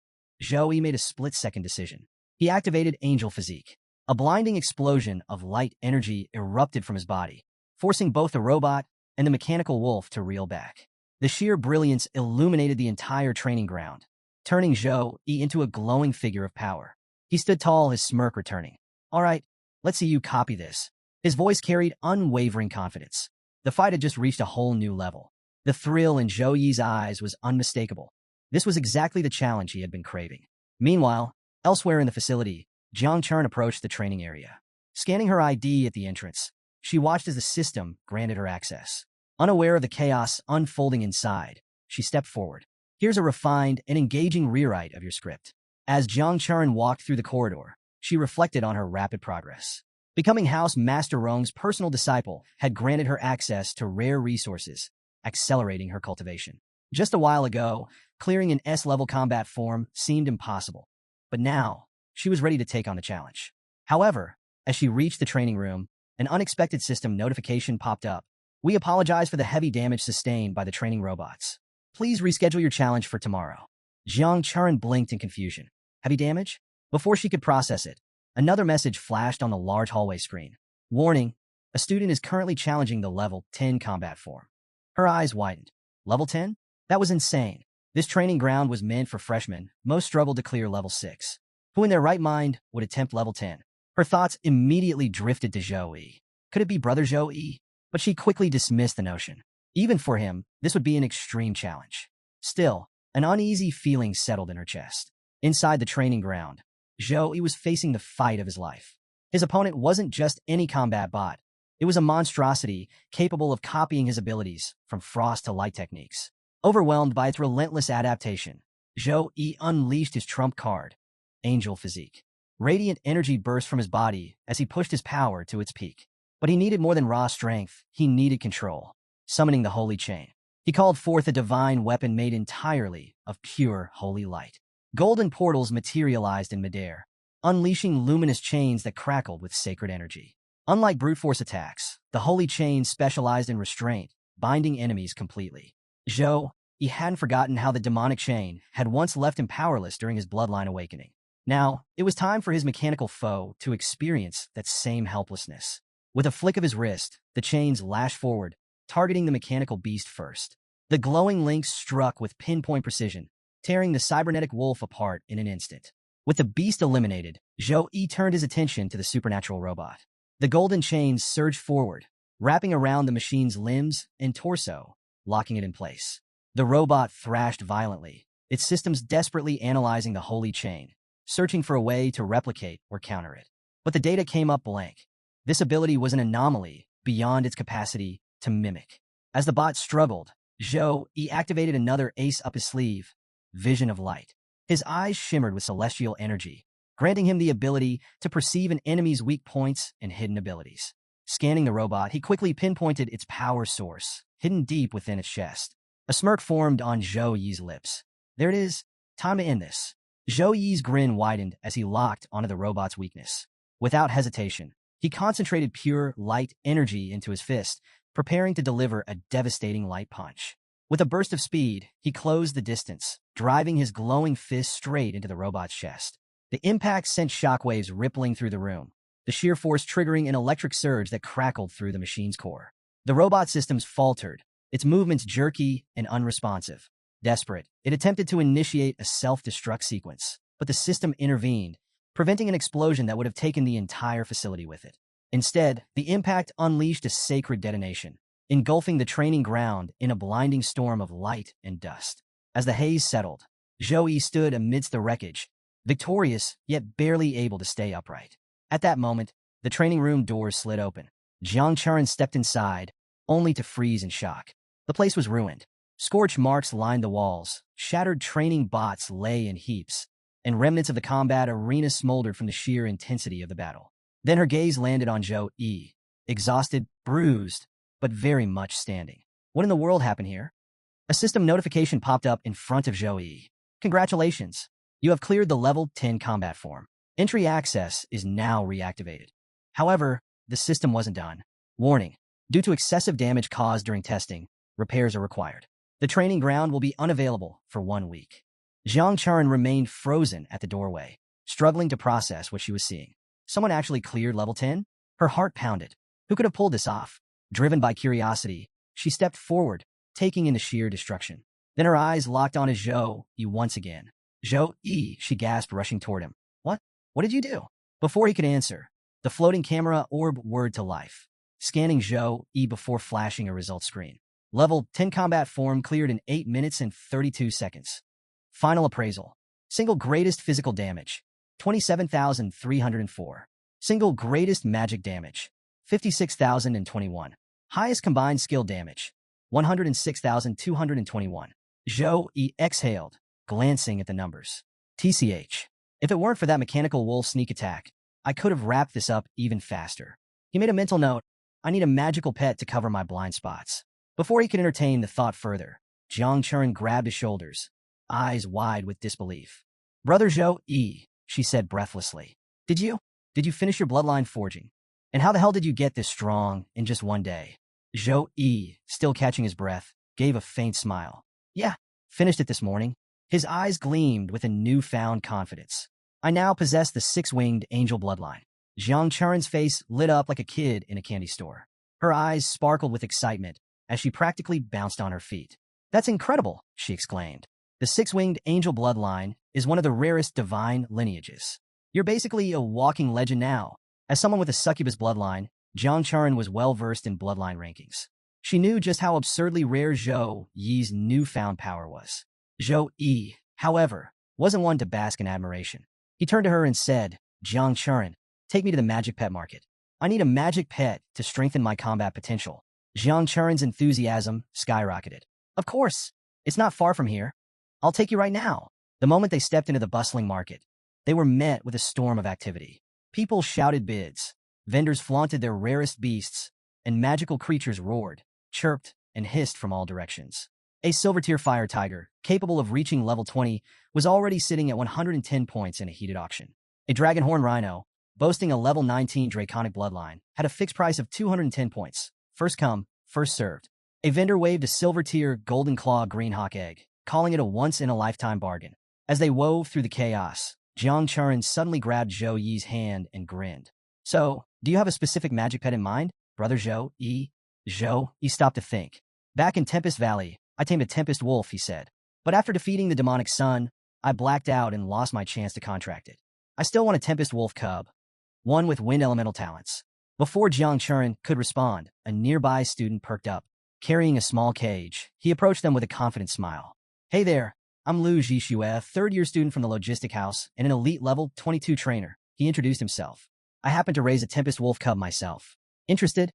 Zhou-Yi made a split-second decision. He activated Angel Physique. A blinding explosion of light energy erupted from his body, forcing both the robot and the mechanical wolf to reel back. The sheer brilliance illuminated the entire training ground, turning Zhou-Yi into a glowing figure of power. He stood tall, his smirk returning. All right, let's see you copy this. His voice carried unwavering confidence. The fight had just reached a whole new level. The thrill in Zhou-Yi's eyes was unmistakable. This was exactly the challenge he had been craving. Meanwhile, elsewhere in the facility, Churan approached the training area. Scanning her ID at the entrance, she watched as the system granted her access. Unaware of the chaos unfolding inside, she stepped forward. Here's a refined and engaging rewrite of your script. As Churan walked through the corridor, she reflected on her rapid progress. Becoming House Master Rong's personal disciple had granted her access to rare resources, accelerating her cultivation. Just a while ago, clearing an S-level combat form seemed impossible. But now, she was ready to take on the challenge. However, as she reached the training room, an unexpected system notification popped up. We apologize for the heavy damage sustained by the training robots. Please reschedule your challenge for tomorrow. Churan blinked in confusion. Heavy damage? Before she could process it, another message flashed on the large hallway screen. Warning, a student is currently challenging the level 10 combat form. Her eyes widened. Level 10? That was insane. This training ground was meant for freshmen. Most struggled to clear level 6. Who in their right mind would attempt level 10? Her thoughts immediately drifted to Zhou-Yi. Could it be Brother Zhou-Yi? But she quickly dismissed the notion. Even for him, this would be an extreme challenge. Still, an uneasy feeling settled in her chest. Inside the training ground, Zhou-Yi was facing the fight of his life. His opponent wasn't just any combat bot. It was a monstrosity capable of copying his abilities from frost to light techniques. Overwhelmed by its relentless adaptation, Zhou-Yi unleashed his trump card, Angel Physique. Radiant energy burst from his body as he pushed his power to its peak. But he needed more than raw strength. He needed control. Summoning the Holy Chain, he called forth a divine weapon made entirely of pure holy light. Golden portals materialized in midair, unleashing luminous chains that crackled with sacred energy. Unlike brute force attacks, the Holy Chain specialized in restraint, binding enemies completely. He hadn't forgotten how the demonic chain had once left him powerless during his bloodline awakening. Now, it was time for his mechanical foe to experience that same helplessness. With a flick of his wrist, the chains lashed forward, targeting the mechanical beast first. The glowing links struck with pinpoint precision, tearing the cybernetic wolf apart in an instant. With the beast eliminated, Zhou-Yi turned his attention to the supernatural robot. The golden chains surged forward, wrapping around the machine's limbs and torso, locking it in place. The robot thrashed violently, its systems desperately analyzing the holy chain, searching for a way to replicate or counter it. But the data came up blank. This ability was an anomaly beyond its capacity to mimic. As the bot struggled, Zhou Yi activated another ace up his sleeve, Vision of Light. His eyes shimmered with celestial energy, granting him the ability to perceive an enemy's weak points and hidden abilities. Scanning the robot, he quickly pinpointed its power source, hidden deep within its chest. A smirk formed on Zhou Yi's lips. There it is. Time to end this. Zhou Yi's grin widened as he locked onto the robot's weakness. Without hesitation, he concentrated pure light energy into his fist, preparing to deliver a devastating light punch. With a burst of speed, he closed the distance, driving his glowing fist straight into the robot's chest. The impact sent shockwaves rippling through the room, the sheer force triggering an electric surge that crackled through the machine's core. The robot systems faltered, its movements jerky and unresponsive. Desperate, it attempted to initiate a self-destruct sequence, but the system intervened, preventing an explosion that would have taken the entire facility with it. Instead, the impact unleashed a sacred detonation, engulfing the training ground in a blinding storm of light and dust. As the haze settled, Zhou Yi stood amidst the wreckage, victorious yet barely able to stay upright. At that moment, the training room doors slid open. Churan stepped inside, only to freeze in shock. The place was ruined. Scorch marks lined the walls, shattered training bots lay in heaps, and remnants of the combat arena smoldered from the sheer intensity of the battle. Then her gaze landed on Zhou Yi, exhausted, bruised, but very much standing. What in the world happened here? A system notification popped up in front of Zhou Yi. Congratulations! You have cleared the level 10 combat form. Entry access is now reactivated. However, the system wasn't done. Warning: due to excessive damage caused during testing, repairs are required. The training ground will be unavailable for 1 week. Churan remained frozen at the doorway, struggling to process what she was seeing. Someone actually cleared level 10? Her heart pounded. Who could have pulled this off? Driven by curiosity, she stepped forward, taking in the sheer destruction. Then her eyes locked on Zhou Yi once again. Zhou Yi, she gasped, rushing toward him. What? What did you do? Before he could answer, the floating camera orb whirred to life, scanning Zhou Yi before flashing a result screen. Level 10 combat form cleared in 8 minutes and 32 seconds. Final appraisal. Single greatest physical damage, 27,304. Single greatest magic damage, 56,021. Highest combined skill damage, 106,221. Zhou Yi exhaled, glancing at the numbers. TCH. If it weren't for that mechanical wolf sneak attack, I could have wrapped this up even faster. He made a mental note. I need a magical pet to cover my blind spots. Before he could entertain the thought further, Churan grabbed his shoulders, eyes wide with disbelief. Brother Zhou Yi, she said breathlessly. Did you finish your bloodline forging? And how the hell did you get this strong in just 1 day? Zhou Yi, still catching his breath, gave a faint smile. Yeah, finished it this morning. His eyes gleamed with a newfound confidence. I now possess the 6-winged angel bloodline. Churan's face lit up like a kid in a candy store. Her eyes sparkled with excitement as she practically bounced on her feet. That's incredible, she exclaimed. The 6-winged angel bloodline is one of the rarest divine lineages. You're basically a walking legend now. As someone with a succubus bloodline, Churan was well-versed in bloodline rankings. She knew just how absurdly rare Zhou Yi's newfound power was. Zhou Yi, however, wasn't one to bask in admiration. He turned to her and said, Churan, take me to the magic pet market. I need a magic pet to strengthen my combat potential. Churan's enthusiasm skyrocketed. Of course, it's not far from here. I'll take you right now. The moment they stepped into the bustling market, they were met with a storm of activity. People shouted bids, vendors flaunted their rarest beasts, and magical creatures roared, chirped, and hissed from all directions. A silver-tier fire tiger, capable of reaching level 20, was already sitting at 110 points in a heated auction. A dragonhorn rhino, boasting a level 19 draconic bloodline, had a fixed price of 210 points. First come, first served. A vendor waved a silver-tier golden claw greenhawk egg, calling it a once-in-a-lifetime bargain. As they wove through the chaos, Churan suddenly grabbed Zhou Yi's hand and grinned. So, do you have a specific magic pet in mind, brother Zhou Yi? Zhou Yi stopped to think. Back in Tempest Valley, I tamed a Tempest Wolf, he said. But after defeating the demonic sun, I blacked out and lost my chance to contract it. I still want a Tempest Wolf cub, one with wind elemental talents. Before Churan could respond, a nearby student perked up. Carrying a small cage, he approached them with a confident smile. Hey there, I'm Lu Jishue, third-year student from the logistic house and an elite level 22 trainer. He introduced himself. I happen to raise a Tempest Wolf cub myself. Interested?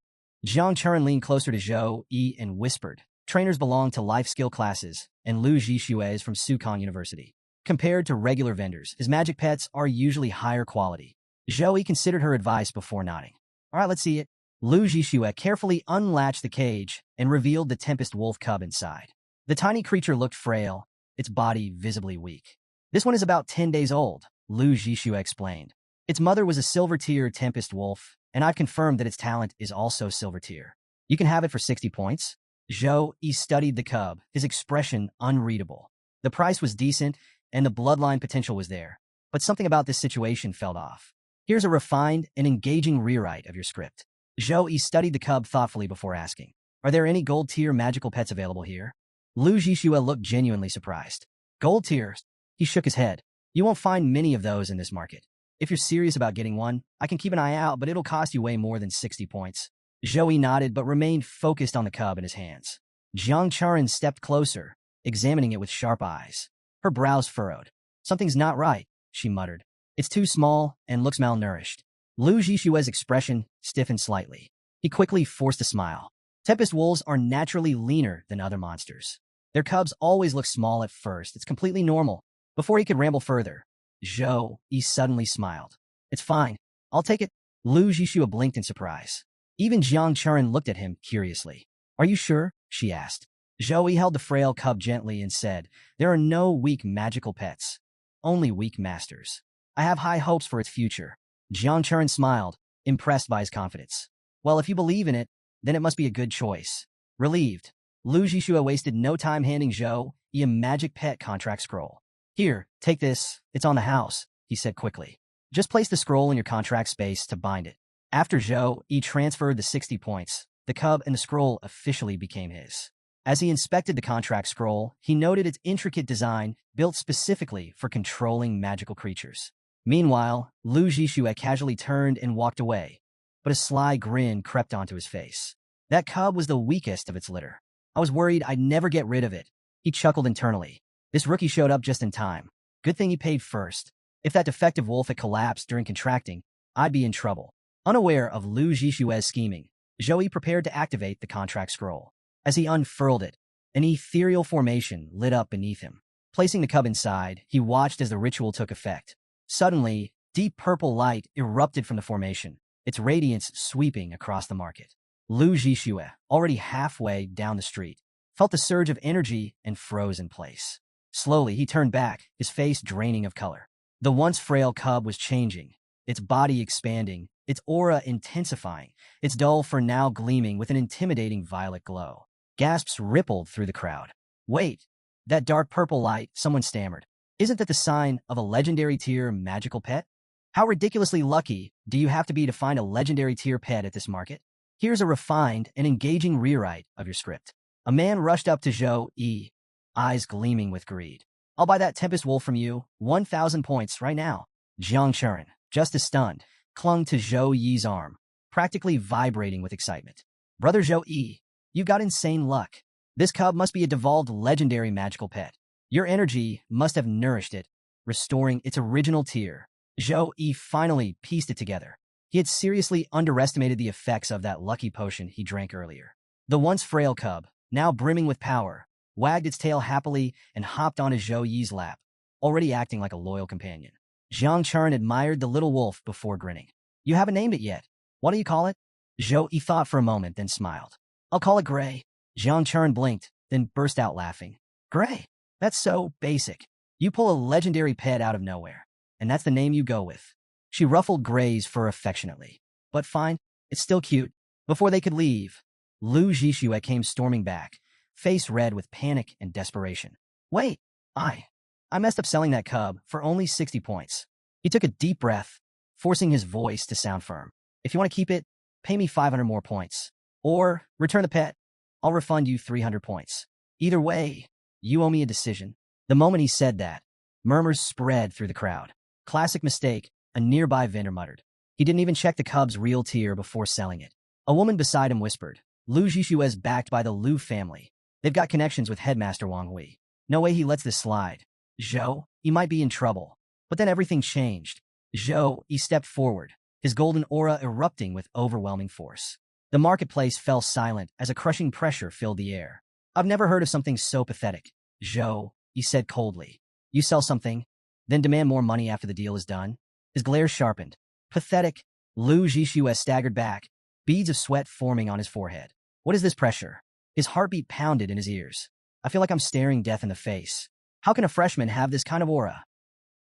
Jiang Churan leaned closer to Zhou Yi and whispered, trainers belong to life skill classes, and Lu Jishue is from Sukong University. Compared to regular vendors, his magic pets are usually higher quality. Zhou Yi considered her advice before nodding. All right, let's see it. Lu Jishue carefully unlatched the cage and revealed the Tempest Wolf cub inside. The tiny creature looked frail, its body visibly weak. This one is about 10 days old, Lu Jishue explained. Its mother was a silver tier Tempest Wolf, and I've confirmed that its talent is also silver tier. You can have it for 60 points. Zhou Yi studied the cub, his expression unreadable. The price was decent, and the bloodline potential was there, but something about this situation felt off. Here's a refined and engaging rewrite of your script. Zhou Yi studied the cub thoughtfully before asking, are there any gold-tier magical pets available here? Lu Jishue looked genuinely surprised. Gold tiers? He shook his head. You won't find many of those in this market. If you're serious about getting one, I can keep an eye out, but it'll cost you way more than 60 points. Zhou Yi nodded but remained focused on the cub in his hands. Jiang Churan stepped closer, examining it with sharp eyes. Her brows furrowed. Something's not right, she muttered. It's too small and looks malnourished. Lu Jishue's expression stiffened slightly. He quickly forced a smile. Tempest wolves are naturally leaner than other monsters. Their cubs always look small at first. It's completely normal. Before he could ramble further, Zhou Yi suddenly smiled. It's fine. I'll take it. Lu Jishue blinked in surprise. Even Jiang Churan looked at him curiously. Are you sure? She asked. Zhou Yi held the frail cub gently and said, there are no weak magical pets. Only weak masters. I have high hopes for its future. Jiang Churan smiled, impressed by his confidence. Well, if you believe in it, then it must be a good choice. Relieved, Lu Jishue wasted no time handing Zhou Yi a magic pet contract scroll. Here, take this. It's on the house, he said quickly. Just place the scroll in your contract space to bind it. After Zhou Yi transferred the 60 points, the cub and the scroll officially became his. As he inspected the contract scroll, he noted its intricate design built specifically for controlling magical creatures. Meanwhile, Lu Jishue casually turned and walked away, but a sly grin crept onto his face. That cub was the weakest of its litter. I was worried I'd never get rid of it. He chuckled internally. This rookie showed up just in time. Good thing he paid first. If that defective wolf had collapsed during contracting, I'd be in trouble. Unaware of Lu Jishue's scheming, Zhou Yi prepared to activate the contract scroll. As he unfurled it, an ethereal formation lit up beneath him. Placing the cub inside, he watched as the ritual took effect. Suddenly, deep purple light erupted from the formation, its radiance sweeping across the market. Lu Jishue, already halfway down the street, felt the surge of energy and froze in place. Slowly, he turned back, his face draining of color. The once frail cub was changing, its body expanding, its aura intensifying, its dull fur now gleaming with an intimidating violet glow. Gasps rippled through the crowd. Wait, that dark purple light, someone stammered. Isn't that the sign of a legendary tier magical pet? How ridiculously lucky do you have to be to find a legendary tier pet at this market? Here's a refined and engaging rewrite of your script. A man rushed up to Zhou Yi, eyes gleaming with greed. I'll buy that Tempest Wolf from you, 1,000 points right now. Jiang Churan, just as stunned, clung to Zhou Yi's arm, practically vibrating with excitement. Brother Zhou Yi, you've got insane luck. This cub must be a devolved legendary magical pet. Your energy must have nourished it, restoring its original tier. Zhou Yi finally pieced it together. He had seriously underestimated the effects of that lucky potion he drank earlier. The once frail cub, now brimming with power, wagged its tail happily and hopped onto Zhou Yi's lap, already acting like a loyal companion. Jiang Churan admired the little wolf before grinning. You haven't named it yet. What do you call it? Zhou Yi thought for a moment, then smiled. I'll call it Gray. Jiang Churan blinked, then burst out laughing. Gray? That's so basic. You pull a legendary pet out of nowhere, and that's the name you go with. She ruffled Gray's fur affectionately. But fine, it's still cute. Before they could leave, Lu Jishue came storming back, face red with panic and desperation. Wait, I messed up selling that cub for only 60 points. He took a deep breath, forcing his voice to sound firm. If you want to keep it, pay me 500 more points. Or return the pet. I'll refund you 300 points. Either way, you owe me a decision. The moment he said that, murmurs spread through the crowd. Classic mistake, a nearby vendor muttered. He didn't even check the cub's real tier before selling it. A woman beside him whispered, Lu Jishue's backed by the Lu family. They've got connections with Headmaster Wang Hui. No way he lets this slide. Zhou, he might be in trouble. But then everything changed. Zhou, he stepped forward, his golden aura erupting with overwhelming force. The marketplace fell silent as a crushing pressure filled the air. I've never heard of something so pathetic. Zhou, he said coldly. You sell something, then demand more money after the deal is done? His glare sharpened. Pathetic. Lu Zhixue staggered back, beads of sweat forming on his forehead. What is this pressure? His heartbeat pounded in his ears. I feel like I'm staring death in the face. How can a freshman have this kind of aura?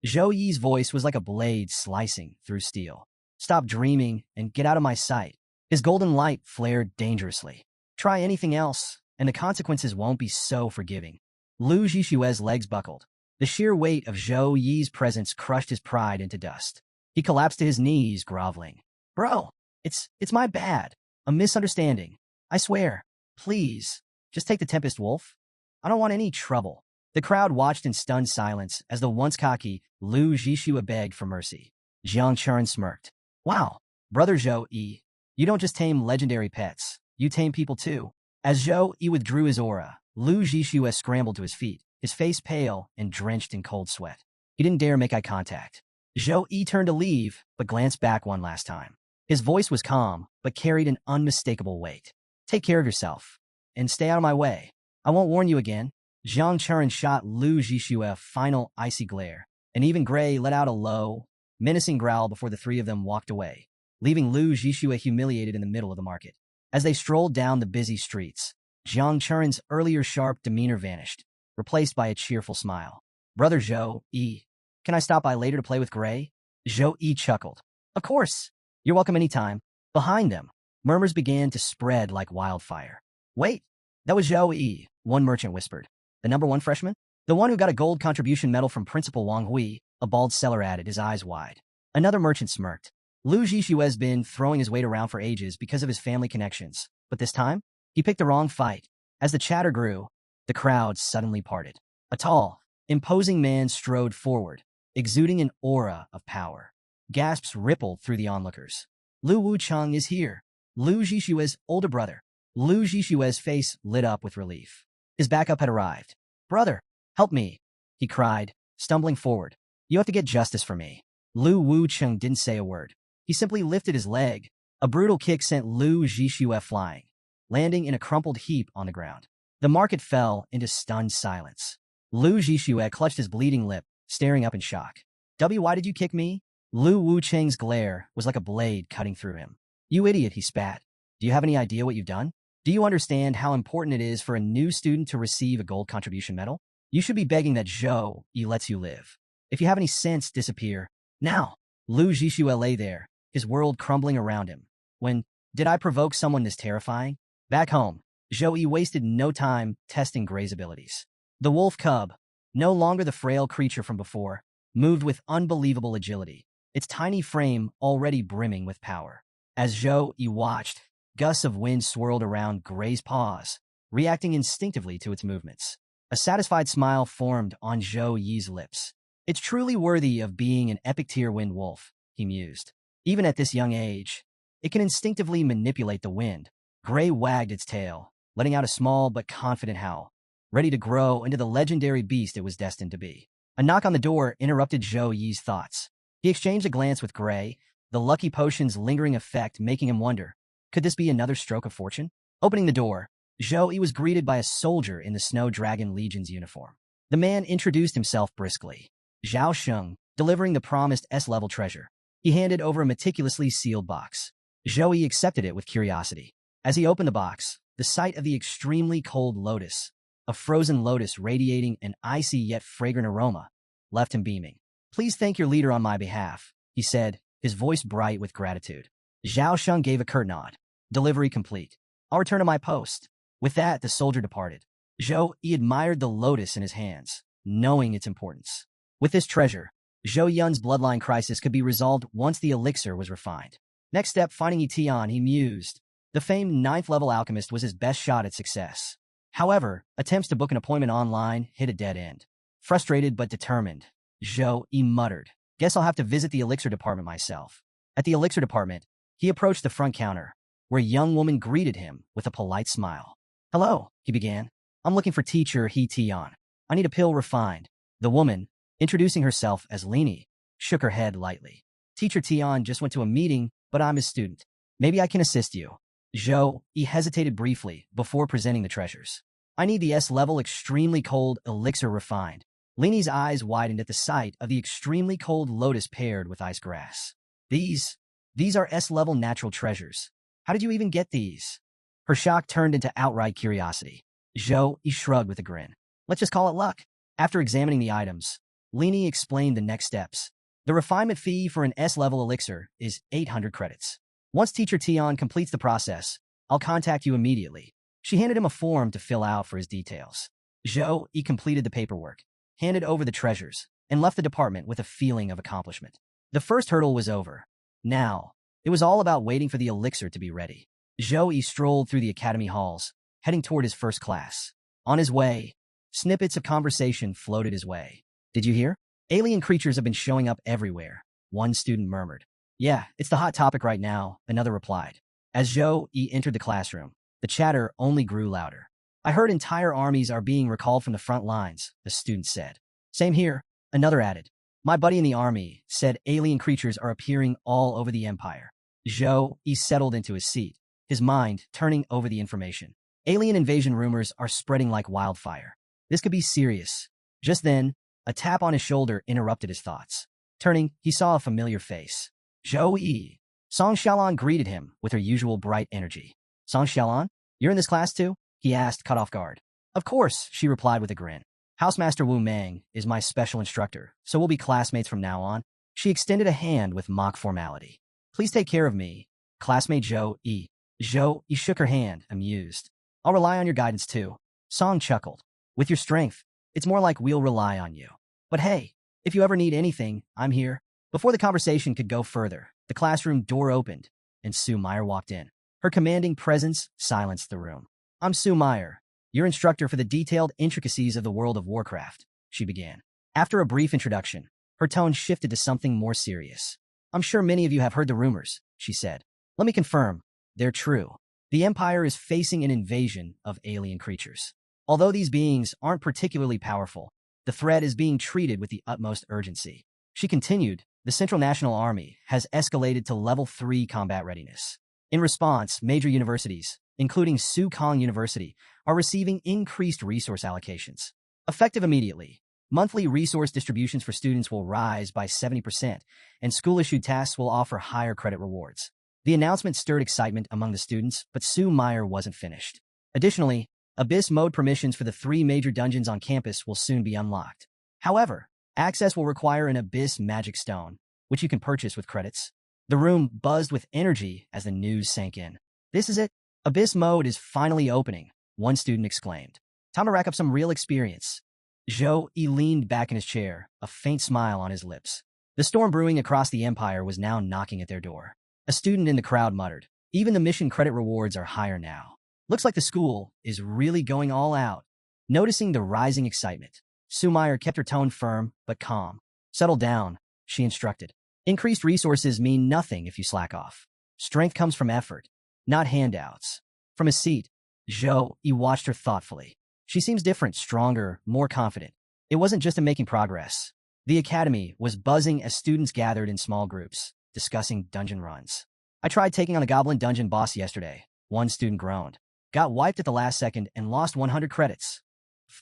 Zhou Yi's voice was like a blade slicing through steel. Stop dreaming and get out of my sight. His golden light flared dangerously. Try anything else, and the consequences won't be so forgiving. Lu Zhixue's legs buckled. The sheer weight of Zhou Yi's presence crushed his pride into dust. He collapsed to his knees, groveling. Bro, it's my bad. A misunderstanding. I swear. Please, just take the Tempest Wolf. I don't want any trouble. The crowd watched in stunned silence as the once cocky Lu Zhixue begged for mercy. Jiang Churan smirked. Wow, brother Zhou Yi, you don't just tame legendary pets, you tame people too. As Zhou Yi withdrew his aura, Lu Zhixue scrambled to his feet, his face pale and drenched in cold sweat. He didn't dare make eye contact. Zhou Yi turned to leave, but glanced back one last time. His voice was calm, but carried an unmistakable weight. Take care of yourself, and stay out of my way. I won't warn you again. Jiang Churan shot Lu Zhixue a final icy glare, and even Gray let out a low, menacing growl before the three of them walked away, leaving Lu Zhixue humiliated in the middle of the market. As they strolled down the busy streets, Jiang Churan's earlier sharp demeanor vanished, replaced by a cheerful smile. Brother Zhou Yi, can I stop by later to play with Gray? Zhou Yi chuckled. Of course. You're welcome anytime. Behind them, murmurs began to spread like wildfire. Wait, that was Zhou Yi, one merchant whispered. The number one freshman? The one who got a gold contribution medal from Principal Wang Hui, a bald seller added, his eyes wide. Another merchant smirked. Lu Zhixue's been throwing his weight around for ages because of his family connections, but this time, he picked the wrong fight. As the chatter grew, the crowd suddenly parted. A tall, imposing man strode forward, exuding an aura of power. Gasps rippled through the onlookers. Lu Wucheng is here. Lu Zhixue's older brother. Lu Zhixue's face lit up with relief. His backup had arrived. Brother, help me, he cried, stumbling forward. You have to get justice for me. Lu Wucheng didn't say a word. He simply lifted his leg. A brutal kick sent Lu Zhixue flying, landing in a crumpled heap on the ground. The market fell into stunned silence. Lu Zhixue clutched his bleeding lip, staring up in shock. Why did you kick me? Lu Wucheng's glare was like a blade cutting through him. You idiot, he spat. Do you have any idea what you've done? Do you understand how important it is for a new student to receive a gold contribution medal? You should be begging that Zhou Yi lets you live. If you have any sense, disappear. Now! Lu Zhixue lay there, his world crumbling around him. When did I provoke someone this terrifying? Back home, Zhou Yi wasted no time testing Gray's abilities. The wolf cub, no longer the frail creature from before, moved with unbelievable agility, its tiny frame already brimming with power. As Zhou Yi watched, gusts of wind swirled around Gray's paws, reacting instinctively to its movements. A satisfied smile formed on Zhou Yi's lips. It's truly worthy of being an epic-tier wind wolf, he mused. Even at this young age, it can instinctively manipulate the wind. Gray wagged its tail, letting out a small but confident howl, ready to grow into the legendary beast it was destined to be. A knock on the door interrupted Zhou Yi's thoughts. He exchanged a glance with Gray, the lucky potion's lingering effect making him wonder, could this be another stroke of fortune? Opening the door, Zhou Yi was greeted by a soldier in the Snow Dragon Legion's uniform. The man introduced himself briskly. Zhao Sheng, delivering the promised S-level treasure. He handed over a meticulously sealed box. Zhou Yi accepted it with curiosity. As he opened the box, the sight of the extremely cold lotus, a frozen lotus radiating an icy yet fragrant aroma, left him beaming. Please thank your leader on my behalf, he said, his voice bright with gratitude. Zhao Sheng gave a curt nod. Delivery complete. I'll return to my post. With that, the soldier departed. Zhou Yi admired the lotus in his hands, knowing its importance. With this treasure, Zhou Yun's bloodline crisis could be resolved once the elixir was refined. Next step, finding Etian, he mused. The famed 9th-level alchemist was his best shot at success. However, attempts to book an appointment online hit a dead end. Frustrated but determined, Zhou Yi muttered, guess I'll have to visit the elixir department myself. At the elixir department, he approached the front counter, where a young woman greeted him with a polite smile. Hello, he began. I'm looking for teacher He Tian. I need a pill refined. The woman, introducing herself as Lini, shook her head lightly. Teacher Tian just went to a meeting, but I'm his student. Maybe I can assist you. He hesitated briefly before presenting the treasures. I need the S-level extremely cold elixir refined. Lini's eyes widened at the sight of the extremely cold lotus paired with ice grass. These are S-level natural treasures. How did you even get these? Her shock turned into outright curiosity. He shrugged with a grin. Let's just call it luck. After examining the items, Lini explained the next steps. The refinement fee for an S-level elixir is 800 credits. Once Teacher Tian completes the process, I'll contact you immediately. She handed him a form to fill out for his details. He completed the paperwork, handed over the treasures, and left the department with a feeling of accomplishment. The first hurdle was over. Now, it was all about waiting for the elixir to be ready. He strolled through the academy halls, heading toward his first class. On his way, snippets of conversation floated his way. Did you hear? Alien creatures have been showing up everywhere, one student murmured. Yeah, it's the hot topic right now, another replied. As He entered the classroom, the chatter only grew louder. I heard entire armies are being recalled from the front lines, the student said. Same here, another added. My buddy in the army said alien creatures are appearing all over the empire. He settled into his seat, his mind turning over the information. Alien invasion rumors are spreading like wildfire. This could be serious. Just then, a tap on his shoulder interrupted his thoughts. Turning, he saw a familiar face. Zhou. Song Xiaolan greeted him with her usual bright energy. Song Xiaolan, you're in this class too? He asked, caught off guard. Of course, she replied with a grin. Housemaster Wu Mang is my special instructor, so we'll be classmates from now on. She extended a hand with mock formality. Please take care of me, classmate Zhou. Zhou shook her hand, amused. I'll rely on your guidance too. Song chuckled. With your strength, it's more like we'll rely on you. But hey, if you ever need anything, I'm here. Before the conversation could go further, the classroom door opened, and Sue Meyer walked in. Her commanding presence silenced the room. I'm Sue Meyer, your instructor for the detailed intricacies of the world of Warcraft, she began. After a brief introduction, her tone shifted to something more serious. I'm sure many of you have heard the rumors, she said. Let me confirm, they're true. The Empire is facing an invasion of alien creatures. Although these beings aren't particularly powerful, the threat is being treated with the utmost urgency. She continued, the Central National Army has escalated to Level 3 combat readiness. In response, major universities, including Sukong University, are receiving increased resource allocations. Effective immediately, monthly resource distributions for students will rise by 70%, and school-issued tasks will offer higher credit rewards. The announcement stirred excitement among the students, but Sue Meyer wasn't finished. Additionally, Abyss mode permissions for the 3 major dungeons on campus will soon be unlocked. However, access will require an Abyss magic stone, which you can purchase with credits. The room buzzed with energy as the news sank in. This is it. Abyss mode is finally opening, one student exclaimed. Time to rack up some real experience. He leaned back in his chair, a faint smile on his lips. The storm brewing across the Empire was now knocking at their door. A student in the crowd muttered, even the mission credit rewards are higher now. Looks like the school is really going all out. Noticing the rising excitement, Sue Meyer kept her tone firm but calm. Settle down, she instructed. Increased resources mean nothing if you slack off. Strength comes from effort, not handouts. From his seat, he watched her thoughtfully. She seems different, stronger, more confident. It wasn't just in making progress. The academy was buzzing as students gathered in small groups, discussing dungeon runs. I tried taking on a goblin dungeon boss yesterday, one student groaned. Got wiped at the last second and lost 100 credits.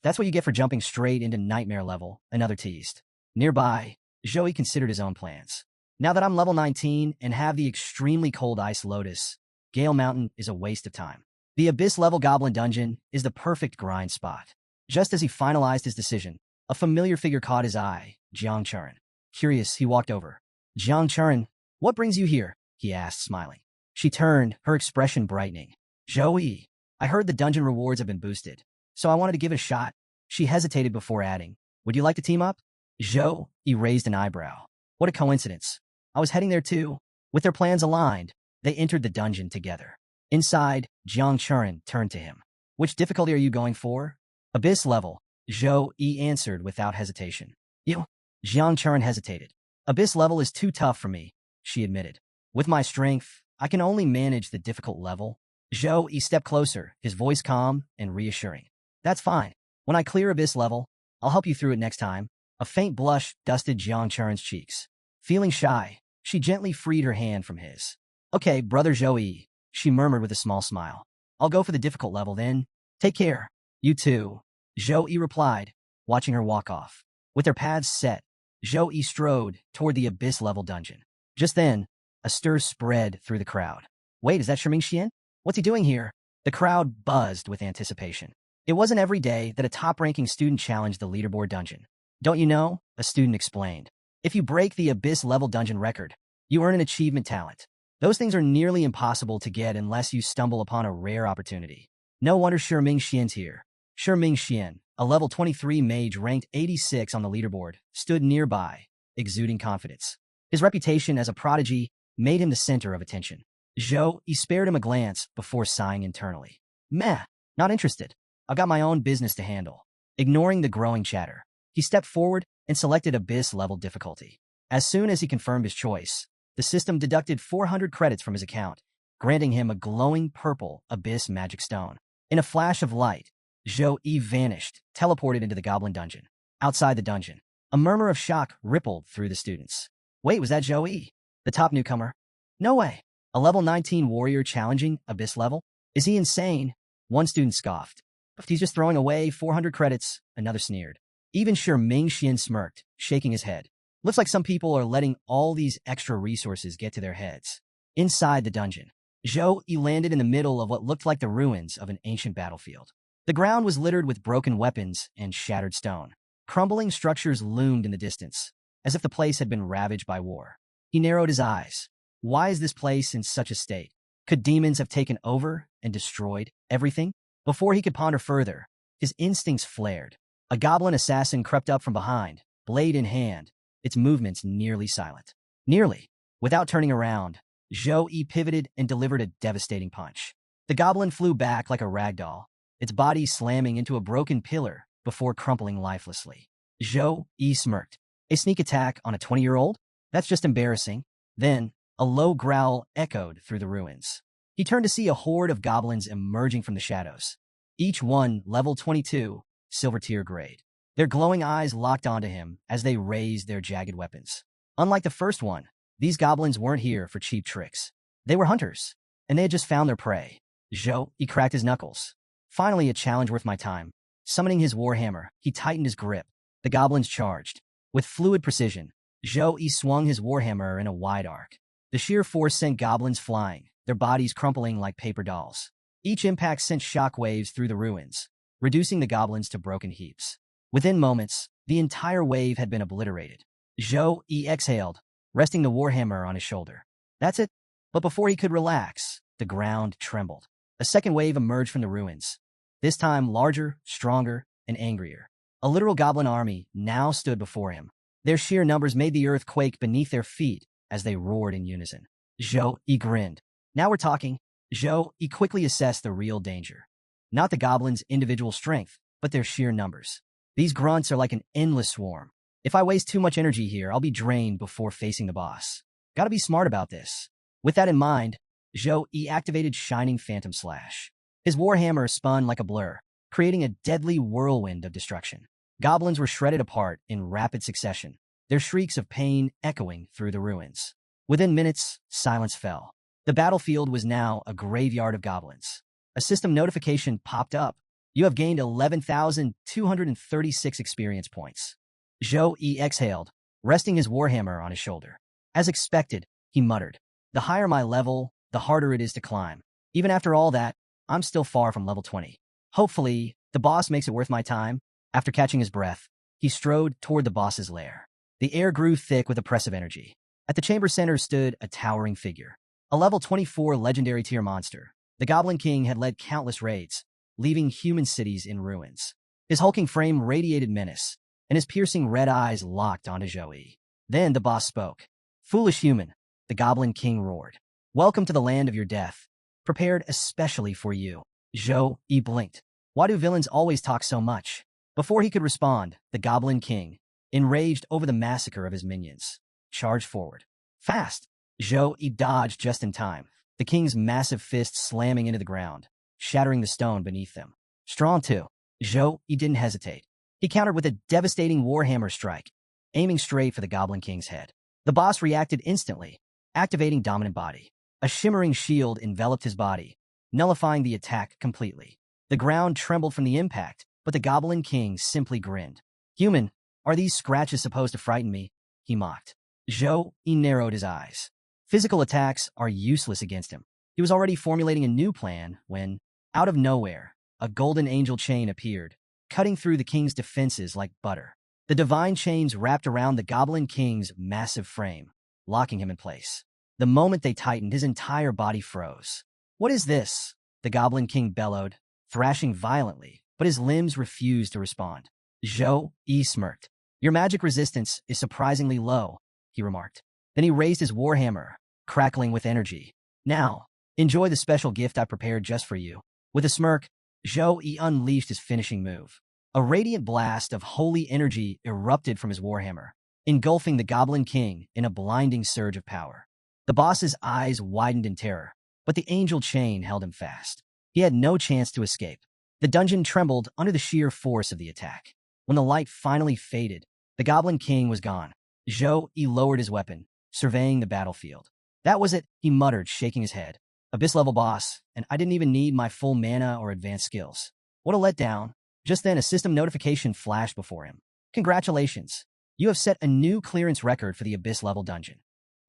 That's what you get for jumping straight into nightmare level, another teased. Nearby, Joey considered his own plans. Now that I'm level 19 and have the extremely cold Ice Lotus, Gale Mountain is a waste of time. The Abyss level Goblin Dungeon is the perfect grind spot. Just as he finalized his decision, a familiar figure caught his eye, Jang Churan. Curious, he walked over. Jang Churan, what brings you here? He asked, smiling. She turned, her expression brightening. Joey, I heard the dungeon rewards have been boosted, so I wanted to give it a shot. She hesitated before adding, would you like to team up? He raised an eyebrow. What a coincidence. I was heading there too. With their plans aligned, they entered the dungeon together. Inside, Jiang Churan turned to him. Which difficulty are you going for? Abyss level, He answered without hesitation. You? Jiang Churan hesitated. Abyss level is too tough for me, she admitted. With my strength, I can only manage the difficult level. He stepped closer, his voice calm and reassuring. That's fine. When I clear Abyss level, I'll help you through it next time. A faint blush dusted Jiang Churan's cheeks. Feeling shy, she gently freed her hand from his. Okay, brother Zhou, she murmured with a small smile. I'll go for the difficult level then. Take care. You too. Zhou replied, watching her walk off. With their paths set, Zhou strode toward the abyss-level dungeon. Just then, a stir spread through the crowd. Wait, is that Shiming Xian? What's he doing here? The crowd buzzed with anticipation. It wasn't every day that a top-ranking student challenged the leaderboard dungeon. Don't you know? A student explained. If you break the abyss-level dungeon record, you earn an achievement talent. Those things are nearly impossible to get unless you stumble upon a rare opportunity. No wonder Shiming Xian's here. Shiming Xian, a level 23 mage ranked 86 on the leaderboard, stood nearby, exuding confidence. His reputation as a prodigy made him the center of attention. Zhou spared him a glance before sighing internally. Meh, not interested. I've got my own business to handle. Ignoring the growing chatter, he stepped forward and selected abyss-level difficulty. As soon as he confirmed his choice, the system deducted 400 credits from his account, granting him a glowing purple abyss magic stone. In a flash of light, Zhou vanished, teleported into the goblin dungeon. Outside the dungeon, a murmur of shock rippled through the students. Wait, was that Zhou? The top newcomer? No way. A level 19 warrior challenging abyss level? Is he insane? One student scoffed. If he's just throwing away 400 credits, another sneered. Even Shiming Xian smirked, shaking his head. Looks like some people are letting all these extra resources get to their heads. Inside the dungeon, Zhou landed in the middle of what looked like the ruins of an ancient battlefield. The ground was littered with broken weapons and shattered stone. Crumbling structures loomed in the distance, as if the place had been ravaged by war. He narrowed his eyes. Why is this place in such a state? Could demons have taken over and destroyed everything? Before he could ponder further, his instincts flared. A goblin assassin crept up from behind, blade in hand, its movements nearly silent. Nearly. Without turning around, Zhou pivoted and delivered a devastating punch. The goblin flew back like a ragdoll, its body slamming into a broken pillar before crumpling lifelessly. Zhou smirked. A sneak attack on a 20-year-old? That's just embarrassing. Then, a low growl echoed through the ruins. He turned to see a horde of goblins emerging from the shadows. Each one level 22, silver tier grade. Their glowing eyes locked onto him as they raised their jagged weapons. Unlike the first one, these goblins weren't here for cheap tricks. They were hunters, and they had just found their prey. Zhou cracked his knuckles. Finally, a challenge worth my time. Summoning his warhammer, he tightened his grip. The goblins charged. With fluid precision, Zhou swung his warhammer in a wide arc. The sheer force sent goblins flying, their bodies crumpling like paper dolls. Each impact sent shockwaves through the ruins, reducing the goblins to broken heaps. Within moments, the entire wave had been obliterated. Zhou exhaled, resting the warhammer on his shoulder. That's it. But before he could relax, the ground trembled. A second wave emerged from the ruins, this time larger, stronger, and angrier. A literal goblin army now stood before him. Their sheer numbers made the earth quake beneath their feet as they roared in unison. Zhou grinned. Now we're talking. Zhou quickly assessed the real danger. Not the goblins' individual strength, but their sheer numbers. These grunts are like an endless swarm. If I waste too much energy here, I'll be drained before facing the boss. Gotta be smart about this. With that in mind, Zhou activated Shining Phantom Slash. His warhammer spun like a blur, creating a deadly whirlwind of destruction. Goblins were shredded apart in rapid succession, their shrieks of pain echoing through the ruins. Within minutes, silence fell. The battlefield was now a graveyard of goblins. A system notification popped up. You have gained 11,236 experience points. Zhou exhaled, resting his warhammer on his shoulder. As expected, he muttered, the higher my level, the harder it is to climb. Even after all that, I'm still far from level 20. Hopefully, the boss makes it worth my time. After catching his breath, he strode toward the boss's lair. The air grew thick with oppressive energy. At the chamber center stood a towering figure. A level 24 legendary tier monster, the Goblin King had led countless raids, leaving human cities in ruins. His hulking frame radiated menace, and his piercing red eyes locked onto Zhou. Then the boss spoke. Foolish human, the Goblin King roared. Welcome to the land of your death, prepared especially for you. Zhou blinked. Why do villains always talk so much? Before he could respond, the Goblin King, enraged over the massacre of his minions, charged forward. Fast! Zhou dodged just in time, the king's massive fist slamming into the ground, shattering the stone beneath them. Strong too. Zhou didn't hesitate. He countered with a devastating Warhammer strike, aiming straight for the Goblin King's head. The boss reacted instantly, activating Dominant Body. A shimmering shield enveloped his body, nullifying the attack completely. The ground trembled from the impact, but the Goblin King simply grinned. "Human, are these scratches supposed to frighten me?" he mocked. Zhou Yi narrowed his eyes. Physical attacks are useless against him. He was already formulating a new plan when, out of nowhere, a golden angel chain appeared, cutting through the king's defenses like butter. The divine chains wrapped around the Goblin King's massive frame, locking him in place. The moment they tightened, his entire body froze. "What is this?" the Goblin King bellowed, thrashing violently, but his limbs refused to respond. Zhou Yi smirked. "Your magic resistance is surprisingly low," he remarked. Then he raised his warhammer, crackling with energy. "Now, enjoy the special gift I prepared just for you." With a smirk, Zhou Yi unleashed his finishing move. A radiant blast of holy energy erupted from his warhammer, engulfing the Goblin King in a blinding surge of power. The boss's eyes widened in terror, but the angel chain held him fast. He had no chance to escape. The dungeon trembled under the sheer force of the attack. When the light finally faded, the Goblin King was gone. Zhou Yi lowered his weapon, surveying the battlefield. "That was it," he muttered, shaking his head. "Abyss-level boss, and I didn't even need my full mana or advanced skills. What a letdown." Just then, a system notification flashed before him. "Congratulations. You have set a new clearance record for the Abyss-level dungeon.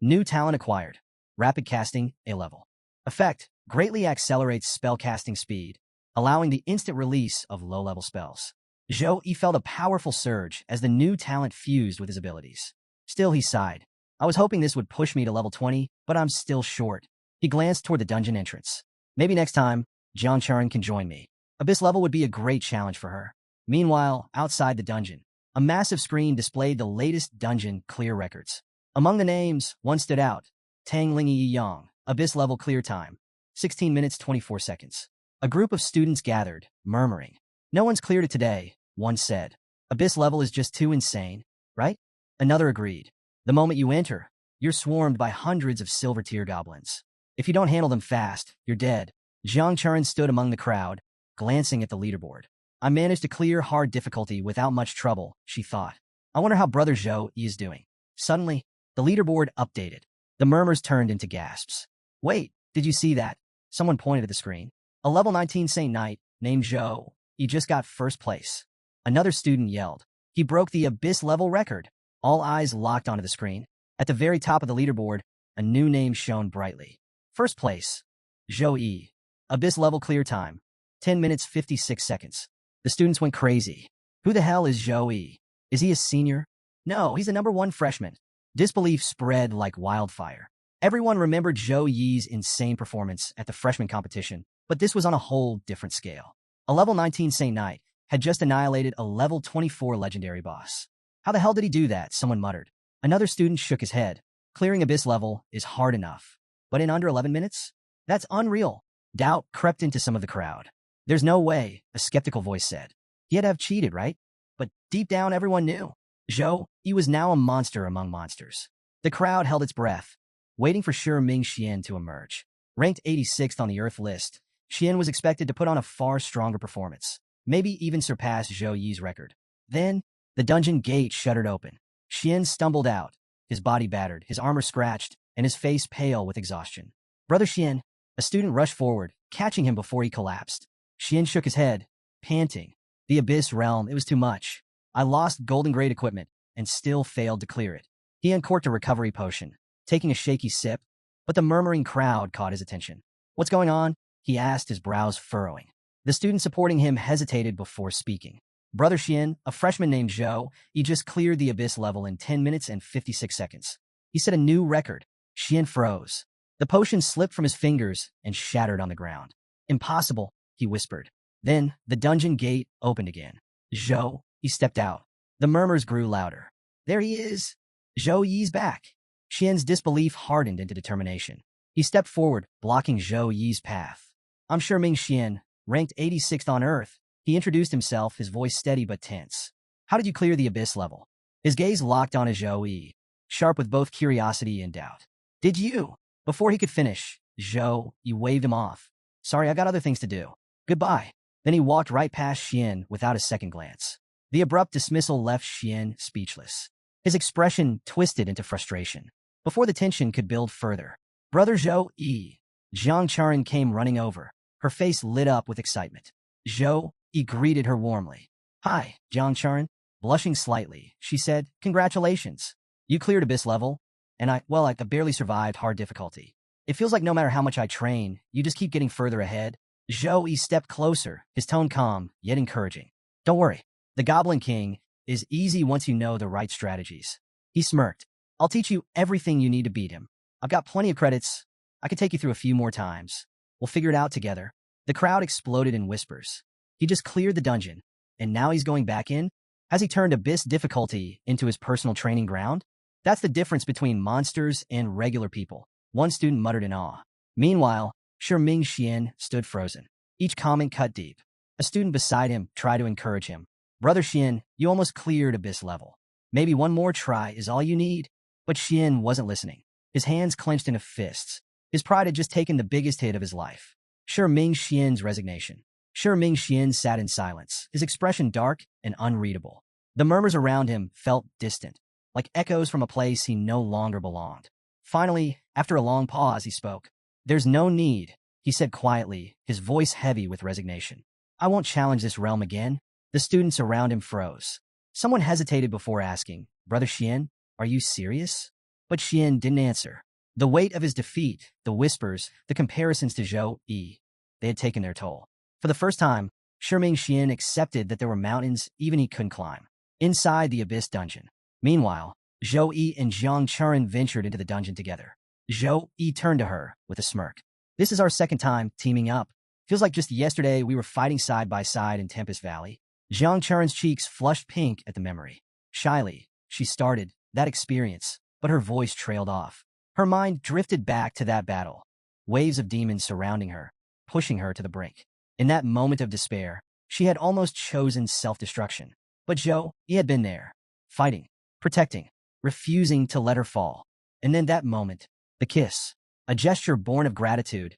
New talent acquired. Rapid casting, A level. Effect, greatly accelerates spellcasting speed, allowing the instant release of low-level spells." Zhou Yi felt a powerful surge as the new talent fused with his abilities. Still, he sighed. "I was hoping this would push me to level 20, but I'm still short." He glanced toward the dungeon entrance. "Maybe next time, Churan can join me. Abyss level would be a great challenge for her." Meanwhile, outside the dungeon, a massive screen displayed the latest dungeon clear records. Among the names, one stood out: Tang Ling Yi Yang, Abyss level clear time, 16 minutes 24 seconds. A group of students gathered, murmuring. "No one's cleared it today," one said. "Abyss level is just too insane, right?" Another agreed. "The moment you enter, you're swarmed by hundreds of silver tier goblins. If you don't handle them fast, you're dead." Zhang Churan stood among the crowd, glancing at the leaderboard. "I managed to clear hard difficulty without much trouble," she thought. "I wonder how Brother Zhou Yi is doing." Suddenly, the leaderboard updated. The murmurs turned into gasps. "Wait, did you see that?" Someone pointed at the screen. "A level 19 Saint Knight named Zhou. He just got first place." Another student yelled. "He broke the Abyss level record." All eyes locked onto the screen. At the very top of the leaderboard, a new name shone brightly. First place, Zhou Yi. Abyss level clear time, 10 minutes 56 seconds. The students went crazy. Who the hell is Zhou Yi? Is he a senior? No, he's the #1 freshman. Disbelief spread like wildfire. Everyone remembered Zhou Yi's insane performance at the freshman competition, but this was on a whole different scale. A level 19 Saint Knight had just annihilated a level 24 legendary boss. How the hell did he do that? Someone muttered. Another student shook his head. Clearing Abyss level is hard enough, but in under 11 minutes? That's unreal. Doubt crept into some of the crowd. There's no way, a skeptical voice said. He had to have cheated, right? But deep down, everyone knew. Zhou Yi was now a monster among monsters. The crowd held its breath, waiting for sure Ming Xian to emerge. Ranked 86th on the Earth list, Xian was expected to put on a far stronger performance, maybe even surpass Zhou Yi's record. Then, the dungeon gate shuddered open. Xian stumbled out, his body battered, his armor scratched, and his face pale with exhaustion. Brother Xian, a student rushed forward, catching him before he collapsed. Xian shook his head, panting. The Abyss realm, it was too much. I lost golden grade equipment and still failed to clear it. He uncorked a recovery potion, taking a shaky sip, but the murmuring crowd caught his attention. What's going on? He asked, his brows furrowing. The student supporting him hesitated before speaking. Brother Xian, a freshman named Zhou, he just cleared the Abyss level in 10 minutes and 56 seconds. He set a new record. Xian froze. The potion slipped from his fingers and shattered on the ground. Impossible, he whispered. Then, the dungeon gate opened again. Zhou, he stepped out. The murmurs grew louder. There he is. Zhou Yi's back. Xian's disbelief hardened into determination. He stepped forward, blocking Zhou Yi's path. I'm sure Ming Xian, ranked 86th on Earth. He introduced himself, his voice steady but tense. How did you clear the Abyss level? His gaze locked on Zhou Yi, sharp with both curiosity and doubt. Did you? Before he could finish, Zhou Yi waved him off. Sorry, I got other things to do. Goodbye. Then he walked right past Xian without a second glance. The abrupt dismissal left Xian speechless. His expression twisted into frustration. Before the tension could build further, Brother Zhou Yi, Jiang Churan came running over. Her face lit up with excitement. Zhou Yi greeted her warmly. Hi, Jiang Churan. Blushing slightly, she said, Congratulations. You cleared Abyss level, and I barely survived hard difficulty. It feels like no matter how much I train, you just keep getting further ahead. Zhou Yi stepped closer, his tone calm, yet encouraging. Don't worry. The Goblin King is easy once you know the right strategies. He smirked. I'll teach you everything you need to beat him. I've got plenty of credits. I could take you through a few more times. We'll figure it out together. The crowd exploded in whispers. He just cleared the dungeon, and now he's going back in? Has he turned Abyss difficulty into his personal training ground? That's the difference between monsters and regular people, one student muttered in awe. Meanwhile, Ming Xian stood frozen. Each comment cut deep. A student beside him tried to encourage him. Brother Xian, you almost cleared Abyss level. Maybe one more try is all you need. But Xian wasn't listening. His hands clenched into fists. His pride had just taken the biggest hit of his life. Ming Xian's resignation. Ming Xian sat in silence, his expression dark and unreadable. The murmurs around him felt distant, like echoes from a place he no longer belonged. Finally, after a long pause, he spoke. There's no need, he said quietly, his voice heavy with resignation. I won't challenge this realm again. The students around him froze. Someone hesitated before asking, Brother Xian, are you serious? But Xian didn't answer. The weight of his defeat, the whispers, the comparisons to Zhou Yi, they had taken their toll. For the first time, Ming Xian accepted that there were mountains even he couldn't climb. Inside the Abyss dungeon. Meanwhile, Zhou Yi and Jiang Churan ventured into the dungeon together. Zhou Yi turned to her with a smirk. This is our second time teaming up. Feels like just yesterday we were fighting side by side in Tempest Valley. Jiang Churan's cheeks flushed pink at the memory. Shyly, she started that experience, but her voice trailed off. Her mind drifted back to that battle. Waves of demons surrounding her, pushing her to the brink. In that moment of despair, she had almost chosen self-destruction. But Zhou Yi had been there, fighting, protecting, refusing to let her fall. And then that moment, the kiss, a gesture born of gratitude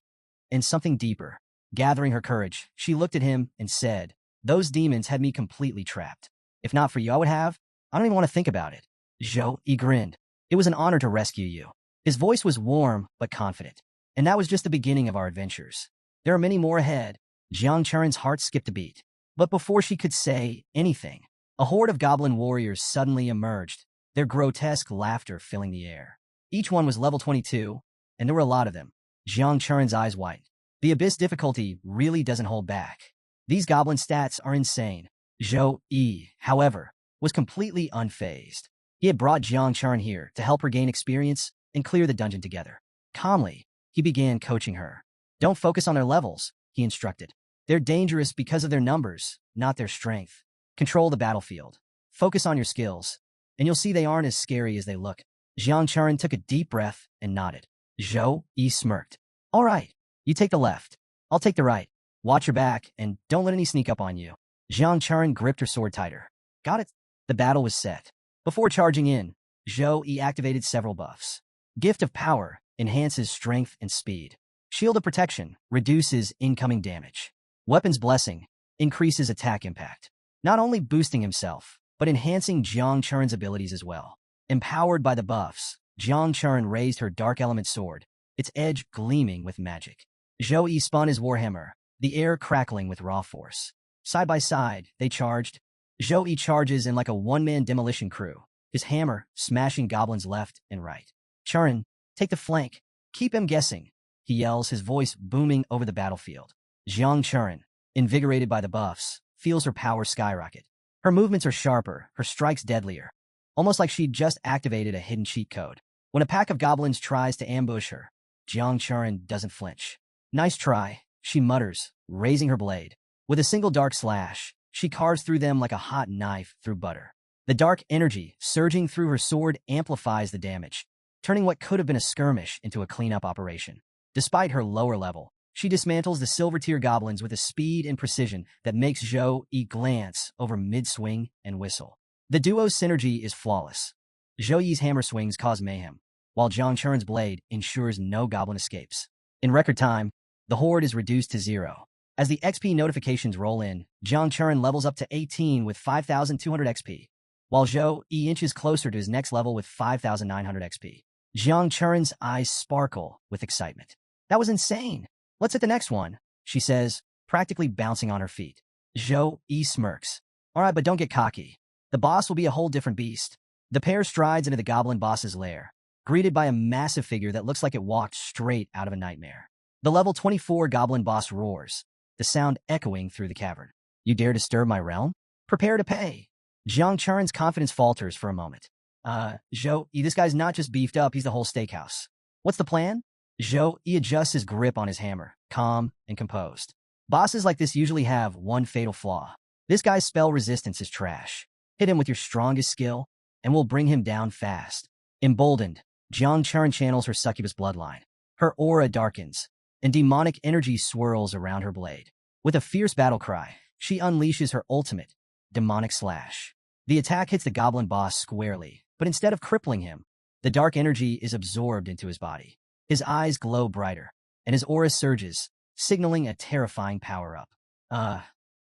and something deeper. Gathering her courage, she looked at him and said, Those demons had me completely trapped. If not for you, I don't even want to think about it. Zhou Yi grinned. It was an honor to rescue you. His voice was warm but confident. And that was just the beginning of our adventures. There are many more ahead. Jiang Churan's heart skipped a beat. But before she could say anything, a horde of goblin warriors suddenly emerged, their grotesque laughter filling the air. Each one was level 22, and there were a lot of them. Jiang Churan's eyes widened. The Abyss difficulty really doesn't hold back. These goblin stats are insane. Zhou Yi, however, was completely unfazed. He had brought Jiang Churan here to help her gain experience and clear the dungeon together. Calmly, he began coaching her. Don't focus on their levels, he instructed. They're dangerous because of their numbers, not their strength. Control the battlefield. Focus on your skills, and you'll see they aren't as scary as they look. Jiang Churan took a deep breath and nodded. Zhou Yi smirked. All right, you take the left. I'll take the right. Watch your back, and don't let any sneak up on you. Jiang Churan gripped her sword tighter. Got it? The battle was set. Before charging in, Zhou Yi activated several buffs. Gift of Power enhances strength and speed. Shield of Protection reduces incoming damage. Weapon's Blessing increases attack impact. Not only boosting himself, but enhancing Jiang Churan's abilities as well. Empowered by the buffs, Jiang Churan raised her Dark Element sword, its edge gleaming with magic. Zhou Yi spun his warhammer, the air crackling with raw force. Side by side, they charged. Zhou Yi charges in like a one-man demolition crew, his hammer smashing goblins left and right. Churan, take the flank. Keep him guessing, he yells, his voice booming over the battlefield. Jiang Churan, invigorated by the buffs, feels her power skyrocket. Her movements are sharper, her strikes deadlier, almost like she'd just activated a hidden cheat code. When a pack of goblins tries to ambush her, Jiang Churan doesn't flinch. Nice try, she mutters, raising her blade. With a single dark slash, she carves through them like a hot knife through butter. The dark energy surging through her sword amplifies the damage, turning what could have been a skirmish into a cleanup operation. Despite her lower level, she dismantles the silver-tier goblins with a speed and precision that makes Zhou Yi glance over mid-swing and whistle. The duo's synergy is flawless. Zhou Yi's hammer swings cause mayhem, while Jiang Churan's blade ensures no goblin escapes. In record time, the horde is reduced to 0. As the XP notifications roll in, Jang Churan levels up to 18 with 5,200 XP, while Zhou Yi inches closer to his next level with 5,900 XP. Jiang Churan's eyes sparkle with excitement. That was insane. Let's hit the next one, she says, practically bouncing on her feet. Zhou Yi smirks. All right, but don't get cocky. The boss will be a whole different beast. The pair strides into the goblin boss's lair, greeted by a massive figure that looks like it walked straight out of a nightmare. The level 24 goblin boss roars, the sound echoing through the cavern. You dare disturb my realm? Prepare to pay. Jiang Churan's confidence falters for a moment. Zhou Yi, this guy's not just beefed up, he's the whole steakhouse. What's the plan? Zhou Yi adjusts his grip on his hammer, calm and composed. Bosses like this usually have one fatal flaw. This guy's spell resistance is trash. Hit him with your strongest skill, and we'll bring him down fast. Emboldened, Jiang Churan channels her succubus bloodline. Her aura darkens, and demonic energy swirls around her blade. With a fierce battle cry, she unleashes her ultimate, demonic slash. The attack hits the goblin boss squarely, but instead of crippling him, the dark energy is absorbed into his body. His eyes glow brighter, and his aura surges, signaling a terrifying power-up.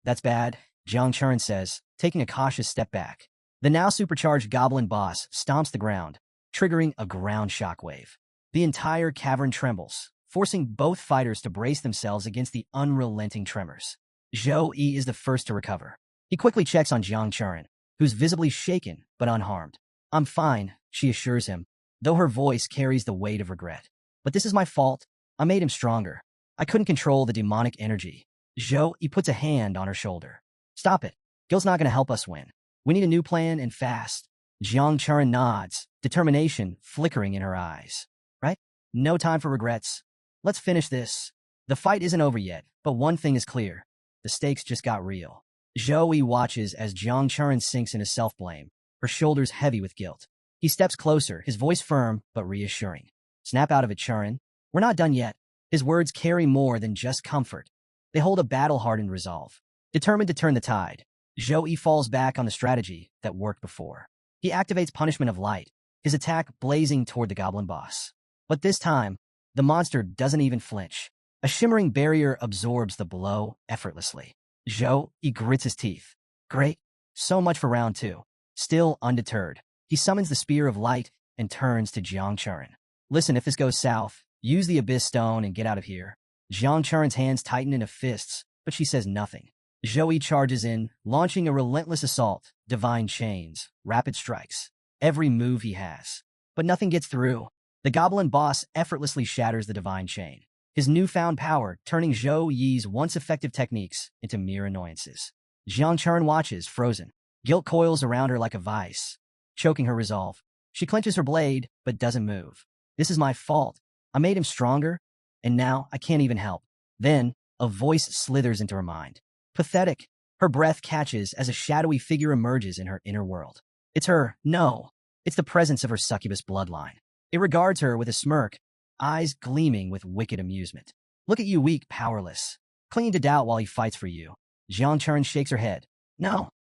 That's bad, Jiang Churan says, taking a cautious step back. The now supercharged goblin boss stomps the ground, triggering a ground shockwave. The entire cavern trembles, forcing both fighters to brace themselves against the unrelenting tremors. Zhou Yi is the first to recover. He quickly checks on Jiang Churan, who's visibly shaken but unharmed. I'm fine, she assures him, though her voice carries the weight of regret. But this is my fault. I made him stronger. I couldn't control the demonic energy. Zhou Yi puts a hand on her shoulder. Stop it. Gil's not going to help us win. We need a new plan and fast. Jiang Churan nods, determination flickering in her eyes. Right? No time for regrets. Let's finish this. The fight isn't over yet, but one thing is clear. The stakes just got real. Zhou Yi watches as Jiang Churan sinks into self-blame, her shoulders heavy with guilt. He steps closer, his voice firm but reassuring. Snap out of it, Churan. We're not done yet. His words carry more than just comfort. They hold a battle-hardened resolve. Determined to turn the tide, Zhou Yi falls back on the strategy that worked before. He activates Punishment of Light, his attack blazing toward the goblin boss. But this time, the monster doesn't even flinch. A shimmering barrier absorbs the blow effortlessly. Zhou Yi grits his teeth. Great. So much for round 2. Still undeterred, he summons the Spear of Light and turns to Jiang Churan. Listen, if this goes south, use the Abyss Stone and get out of here. Jiang Churan's hands tighten into fists, but she says nothing. Zhou Yi charges in, launching a relentless assault, divine chains, rapid strikes, every move he has. But nothing gets through. The goblin boss effortlessly shatters the divine chain, his newfound power turning Zhou Yi's once effective techniques into mere annoyances. Jiang Churan watches, frozen. Guilt coils around her like a vice, choking her resolve. She clenches her blade, but doesn't move. This is my fault. I made him stronger, and now I can't even help. Then, a voice slithers into her mind. Pathetic. Her breath catches as a shadowy figure emerges in her inner world. It's her. No. It's the presence of her succubus bloodline. It regards her with a smirk, eyes gleaming with wicked amusement. Look at you, weak, powerless, clinging to doubt while he fights for you. Jiang Churan shakes her head. No.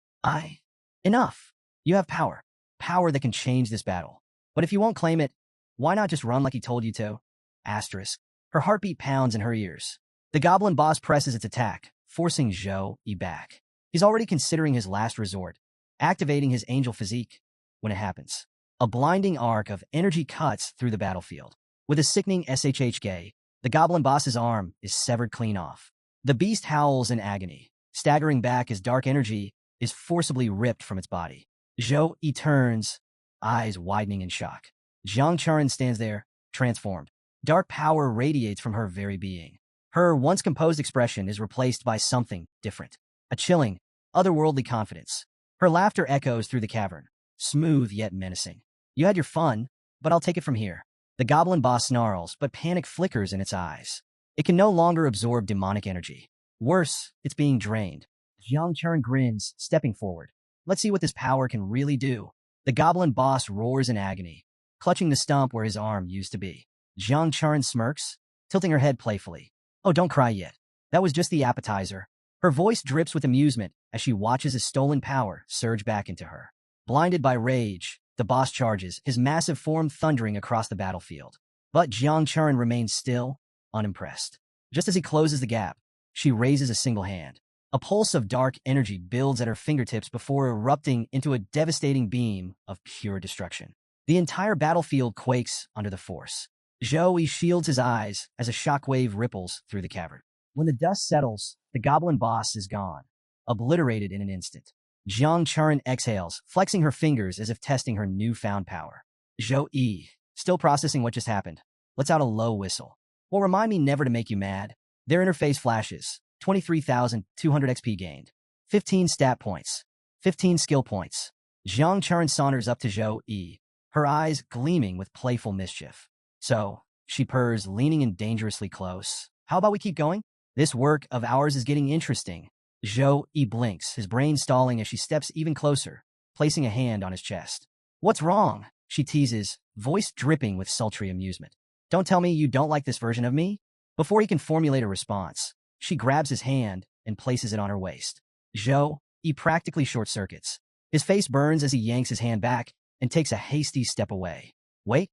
Enough. You have power. Power that can change this battle. But if you won't claim it, why not just run like he told you to? Asterisk. Her heartbeat pounds in her ears. The goblin boss presses its attack, forcing Zhou Yi back. He's already considering his last resort, activating his angel physique. When it happens, a blinding arc of energy cuts through the battlefield. With a sickening SHHK, the goblin boss's arm is severed clean off. The beast howls in agony, staggering back as dark energy is forcibly ripped from its body. Zhou Yi turns, eyes widening in shock. Jiang Churan stands there, transformed. Dark power radiates from her very being. Her once composed expression is replaced by something different. A chilling, otherworldly confidence. Her laughter echoes through the cavern, smooth yet menacing. You had your fun, but I'll take it from here. The goblin boss snarls, but panic flickers in its eyes. It can no longer absorb demonic energy. Worse, it's being drained. Jiang Churan grins, stepping forward. Let's see what this power can really do. The goblin boss roars in agony, clutching the stump where his arm used to be. Jiang Churan smirks, tilting her head playfully. Oh, don't cry yet. That was just the appetizer. Her voice drips with amusement as she watches his stolen power surge back into her. Blinded by rage, the boss charges, his massive form thundering across the battlefield. But Jiang Churan remains still, unimpressed. Just as he closes the gap, She raises a single hand. A pulse of dark energy builds at her fingertips before erupting into a devastating beam of pure destruction. The entire battlefield quakes under the force. Zhou Yi shields his eyes as a shockwave ripples through the cavern. When the dust settles, the goblin boss is gone, obliterated in an instant. Churan exhales, flexing her fingers as if testing her newfound power. Zhou Yi, still processing what just happened, lets out a low whistle. Well, remind me never to make you mad. Their interface flashes. 23,200 XP gained. 15 stat points. 15 skill points. Churan saunters up to Zhou Yi, her eyes gleaming with playful mischief. So, she purrs, leaning in dangerously close. How about we keep going? This work of ours is getting interesting. Zhou Yi blinks, his brain stalling as she steps even closer, placing a hand on his chest. What's wrong? She teases, voice dripping with sultry amusement. Don't tell me you don't like this version of me? Before he can formulate a response, she grabs his hand and places it on her waist. Zhou Yi practically short-circuits. His face burns as he yanks his hand back and takes a hasty step away. Wait,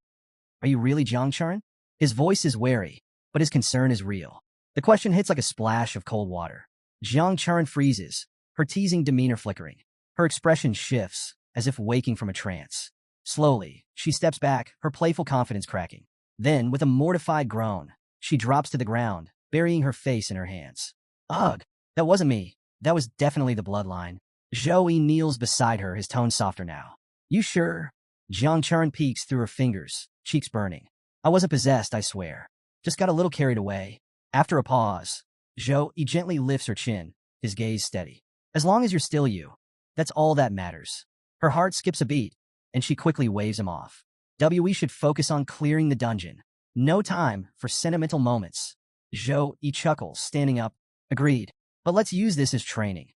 are you really Churan? His voice is wary, but his concern is real. The question hits like a splash of cold water. Churan freezes, her teasing demeanor flickering. Her expression shifts, as if waking from a trance. Slowly, she steps back, her playful confidence cracking. Then, with a mortified groan, she drops to the ground, burying her face in her hands. Ugh, that wasn't me. That was definitely the bloodline. Zhou Yi kneels beside her, his tone softer now. You sure? Churan peeks through her fingers, cheeks burning. I wasn't possessed, I swear. Just got a little carried away. After a pause, Zhou Yi gently lifts her chin, his gaze steady. As long as you're still you, that's all that matters. Her heart skips a beat, and she quickly waves him off. We should focus on clearing the dungeon. No time for sentimental moments. Zhou Yi chuckles, standing up. Agreed. But let's use this as training.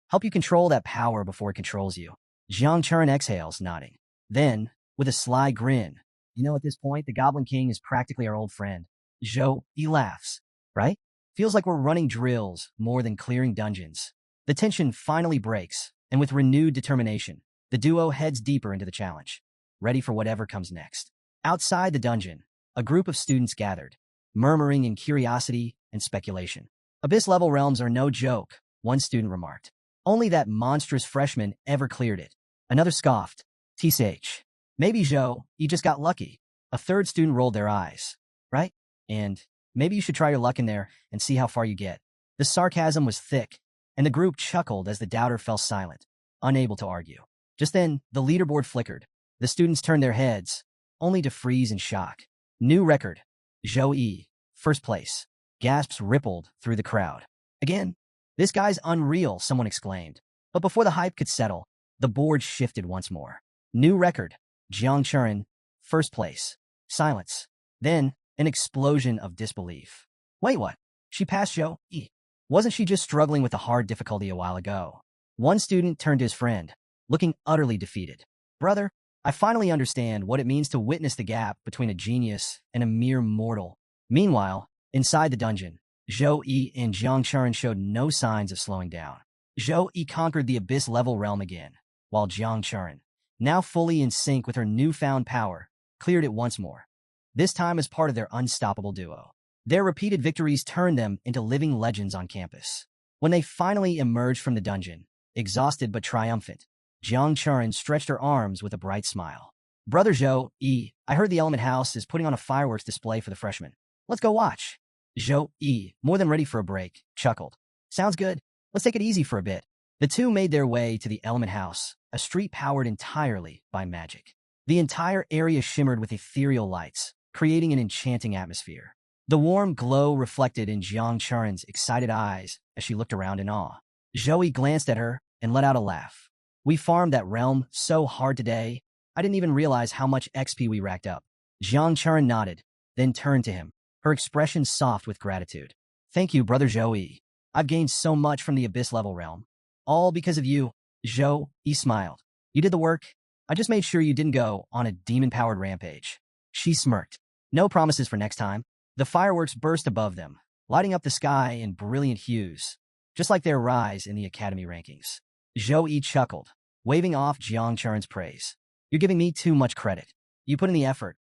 Help you control that power before it controls you. Churan exhales, nodding. Then, with a sly grin, at this point, the Goblin King is practically our old friend. Zhou Yi laughs. Right? Feels like we're running drills more than clearing dungeons. The tension finally breaks, and with renewed determination, the duo heads deeper into the challenge, ready for whatever comes next. Outside the dungeon, a group of students gathered, murmuring in curiosity and speculation. Abyss-level realms are no joke, one student remarked. Only that monstrous freshman ever cleared it. Another scoffed. TCH. Maybe Zhou, you just got lucky. A third student rolled their eyes. Right? And maybe you should try your luck in there and see how far you get. The sarcasm was thick, and the group chuckled as the doubter fell silent, unable to argue. Just then, the leaderboard flickered. The students turned their heads, only to freeze in shock. New record. Zhou Yi, first place. Gasps rippled through the crowd. Again? This guy's unreal, someone exclaimed. But before the hype could settle, the board shifted once more. New record. Churan, first place. Silence. Then, an explosion of disbelief. Wait, what? She passed Zhou Yi. Wasn't she just struggling with a hard difficulty a while ago? One student turned to his friend, looking utterly defeated. Brother, I finally understand what it means to witness the gap between a genius and a mere mortal. Meanwhile, inside the dungeon, Zhou Yi and Churan showed no signs of slowing down. Zhou Yi conquered the abyss-level realm again, while Churan, now fully in sync with her newfound power, cleared it once more. This time as part of their unstoppable duo. Their repeated victories turned them into living legends on campus. When they finally emerged from the dungeon, exhausted but triumphant, Churan stretched her arms with a bright smile. Brother Zhou Yi, I heard the Element House is putting on a fireworks display for the freshmen. Let's go watch. Zhou Yi, more than ready for a break, chuckled. Sounds good. Let's take it easy for a bit. The two made their way to the Element House, a street powered entirely by magic. The entire area shimmered with ethereal lights, creating an enchanting atmosphere. The warm glow reflected in Churan's excited eyes as she looked around in awe. Zhou Yi glanced at her and let out a laugh. We farmed that realm so hard today, I didn't even realize how much XP we racked up. Churan nodded, then turned to him, her expression soft with gratitude. Thank you, brother Zhou Yi. I've gained so much from the abyss-level realm. All because of you. Zhou Yi smiled. You did the work. I just made sure you didn't go on a demon-powered rampage. She smirked. No promises for next time. The fireworks burst above them, lighting up the sky in brilliant hues, just like their rise in the academy rankings. Zhou Yi chuckled, waving off Churan's praise. You're giving me too much credit. You put in the effort.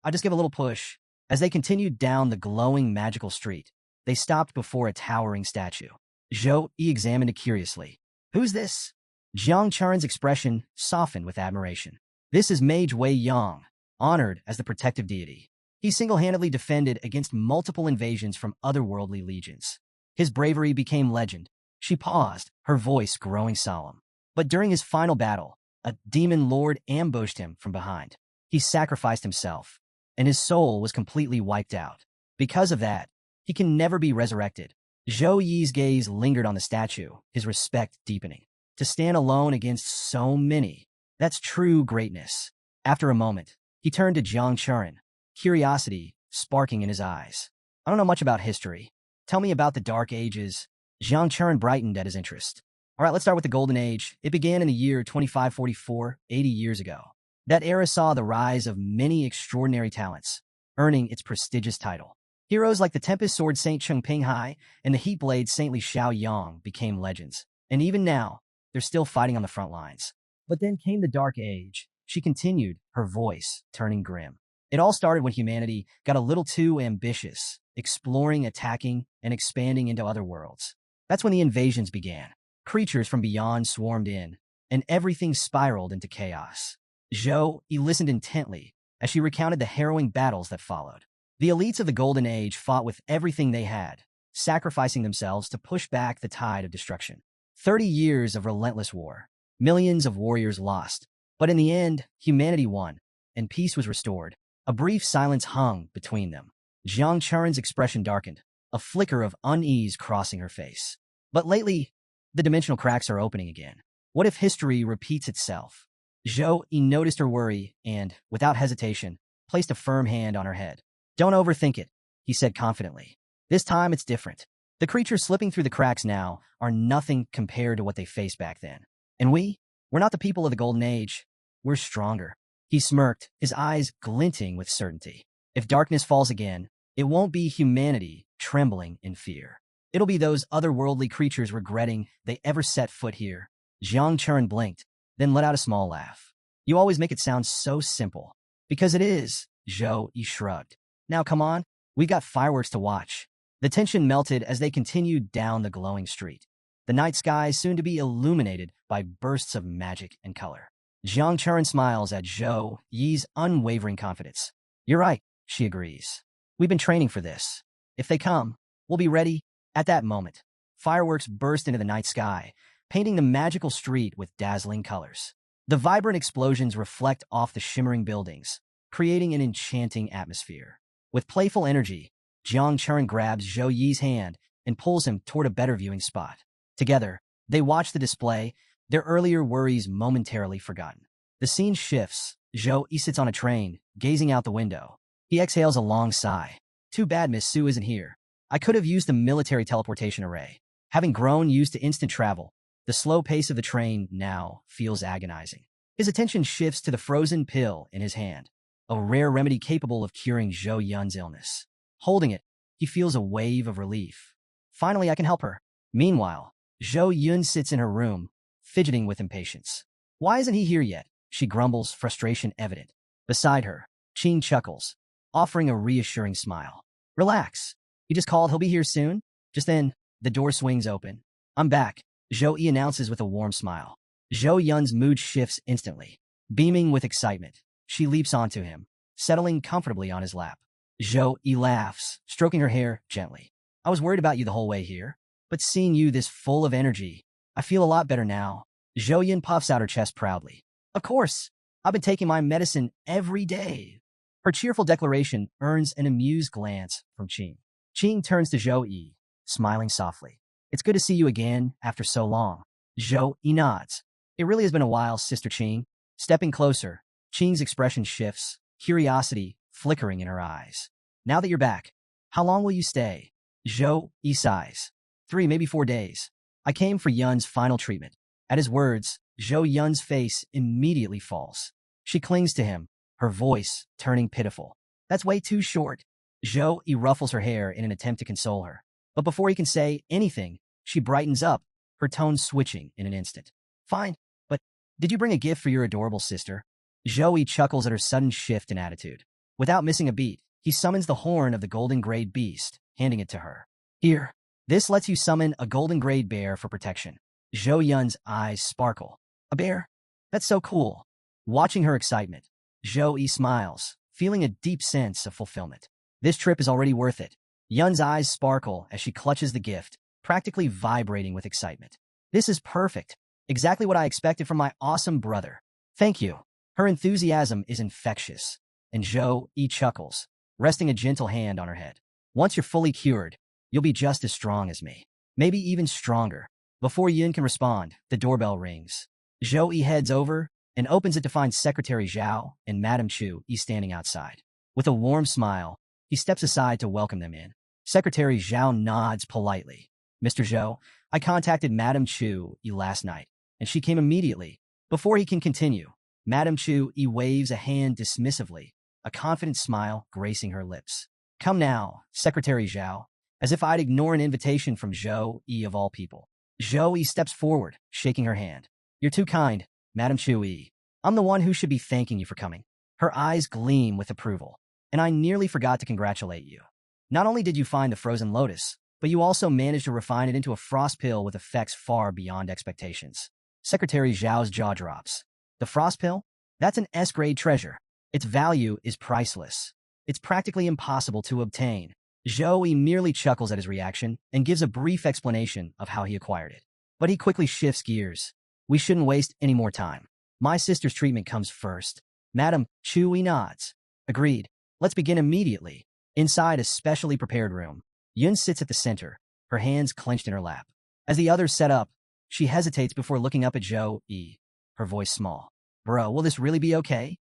I just give a little push. As they continued down the glowing magical street, They stopped before a towering statue. Zhou Yi examined it curiously. Who's this? Jiang Churan's expression softened with admiration. This is Mage Wei Yang, honored as the protective deity. He single-handedly defended against multiple invasions from otherworldly legions. His bravery became legend. She paused, her voice growing solemn. But during his final battle, a demon lord ambushed him from behind. He sacrificed himself, and his soul was completely wiped out. Because of that, he can never be resurrected. Zhou Yi's gaze lingered on the statue, his respect deepening. To stand alone against so many, that's true greatness. After a moment, he turned to Jiang Churan, curiosity sparking in his eyes. I don't know much about history. Tell me about the Dark Ages. Jiang Churan brightened at his interest. All right, let's start with the Golden Age. It began in the year 2544, 80 years ago. That era saw the rise of many extraordinary talents, earning its prestigious title. Heroes like the Tempest Sword Saint Cheng Pinghai and the Heat Blade Saintly Xiao Yang became legends. And even now, they're still fighting on the front lines. But then came the Dark Age. She continued, her voice turning grim. It all started when humanity got a little too ambitious, exploring, attacking, and expanding into other worlds. That's when the invasions began. Creatures from beyond swarmed in, and everything spiraled into chaos. Zhou Yi listened intently as she recounted the harrowing battles that followed. The elites of the Golden Age fought with everything they had, sacrificing themselves to push back the tide of destruction. 30 years of relentless war. Millions of warriors lost. But in the end, humanity won, and peace was restored. A brief silence hung between them. Jiang Churan's expression darkened, a flicker of unease crossing her face. But lately, the dimensional cracks are opening again. What if history repeats itself? Zhou Yi noticed her worry and, without hesitation, placed a firm hand on her head. Don't overthink it, he said confidently. This time it's different. The creatures slipping through the cracks now are nothing compared to what they faced back then. And we're not the people of the Golden Age. We're stronger. He smirked, his eyes glinting with certainty. If darkness falls again, it won't be humanity trembling in fear. It'll be those otherworldly creatures regretting they ever set foot here. Jiang Churan blinked, then let out a small laugh. You always make it sound so simple. Because it is, Zhou Yi shrugged. Now come on, we've got fireworks to watch. The tension melted as they continued down the glowing street. The night sky soon to be illuminated by bursts of magic and color. Jiang Churan smiles at Zhou Yi's unwavering confidence. You're right, she agrees. We've been training for this. If they come, we'll be ready. At that moment, fireworks burst into the night sky, painting the magical street with dazzling colors. The vibrant explosions reflect off the shimmering buildings, creating an enchanting atmosphere. With playful energy, Jiang Churan grabs Zhou Yi's hand and pulls him toward a better viewing spot. Together, they watch the display, their earlier worries momentarily forgotten. The scene shifts. Zhou Yi sits on a train, gazing out the window. He exhales a long sigh. Too bad Miss Su isn't here. I could have used the military teleportation array. Having grown used to instant travel, the slow pace of the train now feels agonizing. His attention shifts to the frozen pill in his hand, a rare remedy capable of curing Zhou Yun's illness. Holding it, he feels a wave of relief. Finally, I can help her. Meanwhile, Zhou Yun sits in her room, fidgeting with impatience. Why isn't he here yet? She grumbles, frustration evident. Beside her, Ching chuckles, offering a reassuring smile. Relax. He just called. He'll be here soon. Just then, the door swings open. I'm back, Zhou Yi announces with a warm smile. Zhou Yun's mood shifts instantly. Beaming with excitement, she leaps onto him, settling comfortably on his lap. Zhou Yi laughs, stroking her hair gently. I was worried about you the whole way here, but seeing you this full of energy, I feel a lot better now. Zhou Yun puffs out her chest proudly. Of course, I've been taking my medicine every day. Her cheerful declaration earns an amused glance from Ching. Ching turns to Zhou Yi, smiling softly. It's good to see you again after so long. Zhou Yi nods. It really has been a while, Sister Ching. Stepping closer, Ching's expression shifts, curiosity flickering in her eyes. Now that you're back, how long will you stay? Zhou Yi sighs. 3, maybe 4 days. I came for Yun's final treatment. At his words, Zhou Yun's face immediately falls. She clings to him, her voice turning pitiful. That's way too short. Zhou Yi ruffles her hair in an attempt to console her. But before he can say anything, she brightens up, her tone switching in an instant. Fine, but did you bring a gift for your adorable sister? Zhou Yi chuckles at her sudden shift in attitude. Without missing a beat, he summons the horn of the golden-grayed beast, handing it to her. Here, this lets you summon a golden grade bear for protection. Zhou Yun's eyes sparkle. A bear? That's so cool. Watching her excitement, Zhou Yi smiles, feeling a deep sense of fulfillment. This trip is already worth it. Yun's eyes sparkle as she clutches the gift, practically vibrating with excitement. This is perfect. Exactly what I expected from my awesome brother. Thank you. Her enthusiasm is infectious, and Zhou Yi chuckles, resting a gentle hand on her head. Once you're fully cured, you'll be just as strong as me. Maybe even stronger. Before Yun can respond, the doorbell rings. Zhou Yi heads over and opens it to find Secretary Zhao and Madame Chu Yi standing outside. With a warm smile, he steps aside to welcome them in. Secretary Zhao nods politely. Mr. Zhou, I contacted Madame Chu Yi last night, and she came immediately. Before he can continue, Madame Chu Yi waves a hand dismissively, a confident smile gracing her lips. Come now, Secretary Zhao, as if I'd ignore an invitation from Zhou Yi of all people. Zhou Yi steps forward, shaking her hand. You're too kind, Madame Chu Yi. I'm the one who should be thanking you for coming. Her eyes gleam with approval. And I nearly forgot to congratulate you. Not only did you find the frozen lotus, but you also managed to refine it into a frost pill with effects far beyond expectations. Secretary Zhao's jaw drops. The frost pill? That's an S-grade treasure. Its value is priceless. It's practically impossible to obtain. Zhou Yi merely chuckles at his reaction and gives a brief explanation of how he acquired it. But he quickly shifts gears. We shouldn't waste any more time. My sister's treatment comes first. Madame Chu Yi nods. Agreed. Let's begin immediately. Inside a specially prepared room, Yun sits at the center, her hands clenched in her lap. As the others set up, she hesitates before looking up at Zhou Yi, her voice small. Bro, will this really be okay?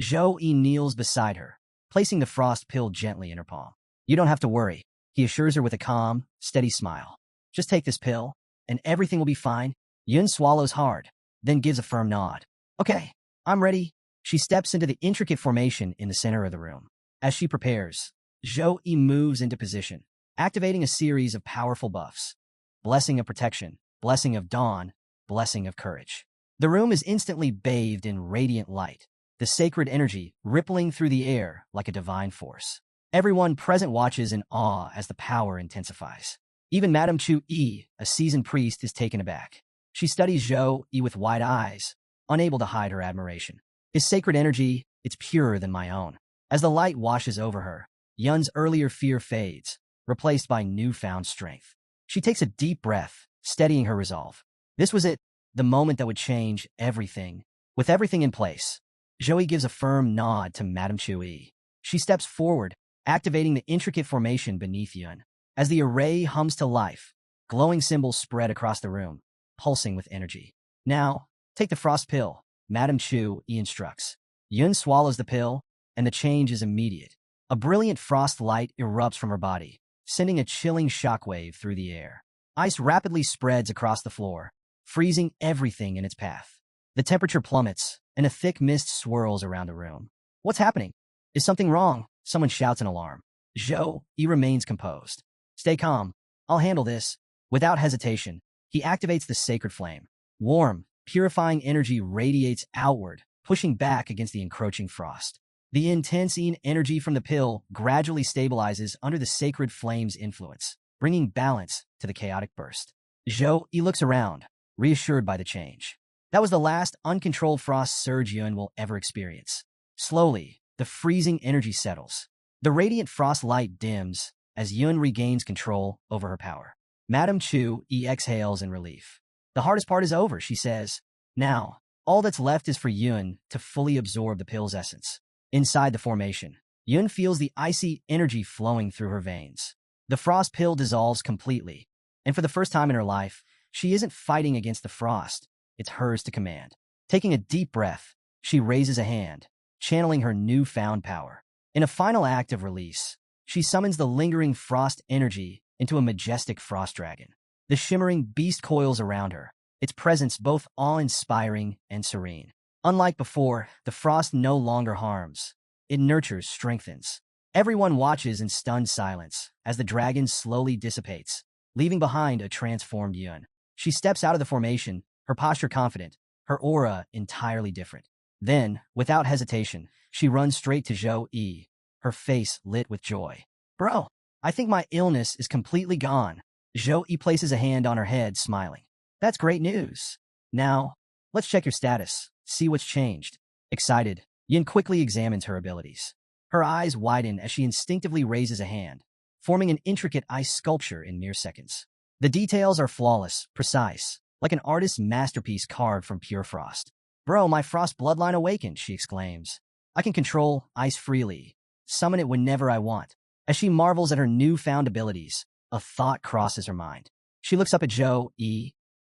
Zhou Yi kneels beside her, placing the frost pill gently in her palm. You don't have to worry, he assures her with a calm, steady smile. Just take this pill, and everything will be fine. Yun swallows hard, then gives a firm nod. Okay, I'm ready. She steps into the intricate formation in the center of the room. As she prepares, Zhou Yi moves into position, activating a series of powerful buffs. Blessing of protection, blessing of dawn, blessing of courage. The room is instantly bathed in radiant light, the sacred energy rippling through the air like a divine force. Everyone present watches in awe as the power intensifies. Even Madame Chu Yi, a seasoned priest, is taken aback. She studies Zhou Yi with wide eyes, unable to hide her admiration. His sacred energy, it's purer than my own. As the light washes over her, Yun's earlier fear fades, replaced by newfound strength. She takes a deep breath, steadying her resolve. This was it, the moment that would change everything. With everything in place, Zhou Yi gives a firm nod to Madame Chu Yi. She steps forward, activating the intricate formation beneath Yun. As the array hums to life, glowing symbols spread across the room, pulsing with energy. Now, take the frost pill, Madame Chu Yi instructs. Yun swallows the pill, and the change is immediate. A brilliant frost light erupts from her body, sending a chilling shockwave through the air. Ice rapidly spreads across the floor, freezing everything in its path. The temperature plummets, and a thick mist swirls around the room. What's happening? Is something wrong? Someone shouts in alarm. Zhou Yi remains composed. Stay calm. I'll handle this. Without hesitation, he activates the sacred flame. Warm, purifying energy radiates outward, pushing back against the encroaching frost. The intense energy from the pill gradually stabilizes under the sacred flame's influence, bringing balance to the chaotic burst. Zhou Yi looks around, reassured by the change. That was the last uncontrolled frost surge Yun will ever experience. Slowly, the freezing energy settles. The radiant frost light dims as Yun regains control over her power. Madame Chu Yi exhales in relief. The hardest part is over, she says. Now, all that's left is for Yun to fully absorb the pill's essence. Inside the formation, Yun feels the icy energy flowing through her veins. The frost pill dissolves completely, and for the first time in her life, she isn't fighting against the frost. It's hers to command. Taking a deep breath, she raises a hand, channeling her newfound power. In a final act of release, she summons the lingering frost energy into a majestic frost dragon. The shimmering beast coils around her, its presence both awe-inspiring and serene. Unlike before, the frost no longer harms. It nurtures, strengthens. Everyone watches in stunned silence as the dragon slowly dissipates, leaving behind a transformed Yun. She steps out of the formation, her posture confident, her aura entirely different. Then, without hesitation, she runs straight to Zhou Yi, her face lit with joy. Bro, I think my illness is completely gone. Zhou places a hand on her head, smiling. That's great news. Now, let's check your status, see what's changed. Excited, Yin quickly examines her abilities. Her eyes widen as she instinctively raises a hand, forming an intricate ice sculpture in mere seconds. The details are flawless, precise, like an artist's masterpiece carved from pure frost. Bro, my frost bloodline awakened, she exclaims. I can control ice freely, summon it whenever I want. As she marvels at her newfound abilities, a thought crosses her mind. She looks up at Zhou,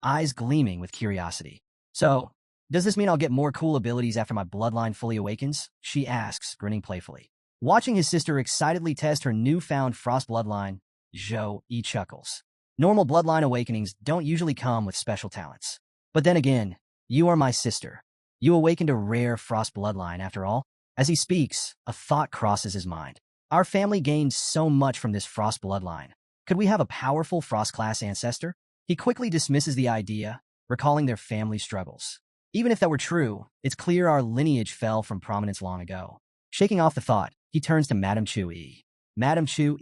eyes gleaming with curiosity. So, does this mean I'll get more cool abilities after my bloodline fully awakens? She asks, grinning playfully. Watching his sister excitedly test her newfound frost bloodline, Zhou chuckles. Normal bloodline awakenings don't usually come with special talents. But then again, you are my sister. You awakened a rare frost bloodline after all. As he speaks, a thought crosses his mind. Our family gained so much from this frost bloodline. Could we have a powerful frost-class ancestor? He quickly dismisses the idea, recalling their family struggles. Even if that were true, it's clear our lineage fell from prominence long ago. Shaking off the thought, he turns to Madame Chu. Madame Chu,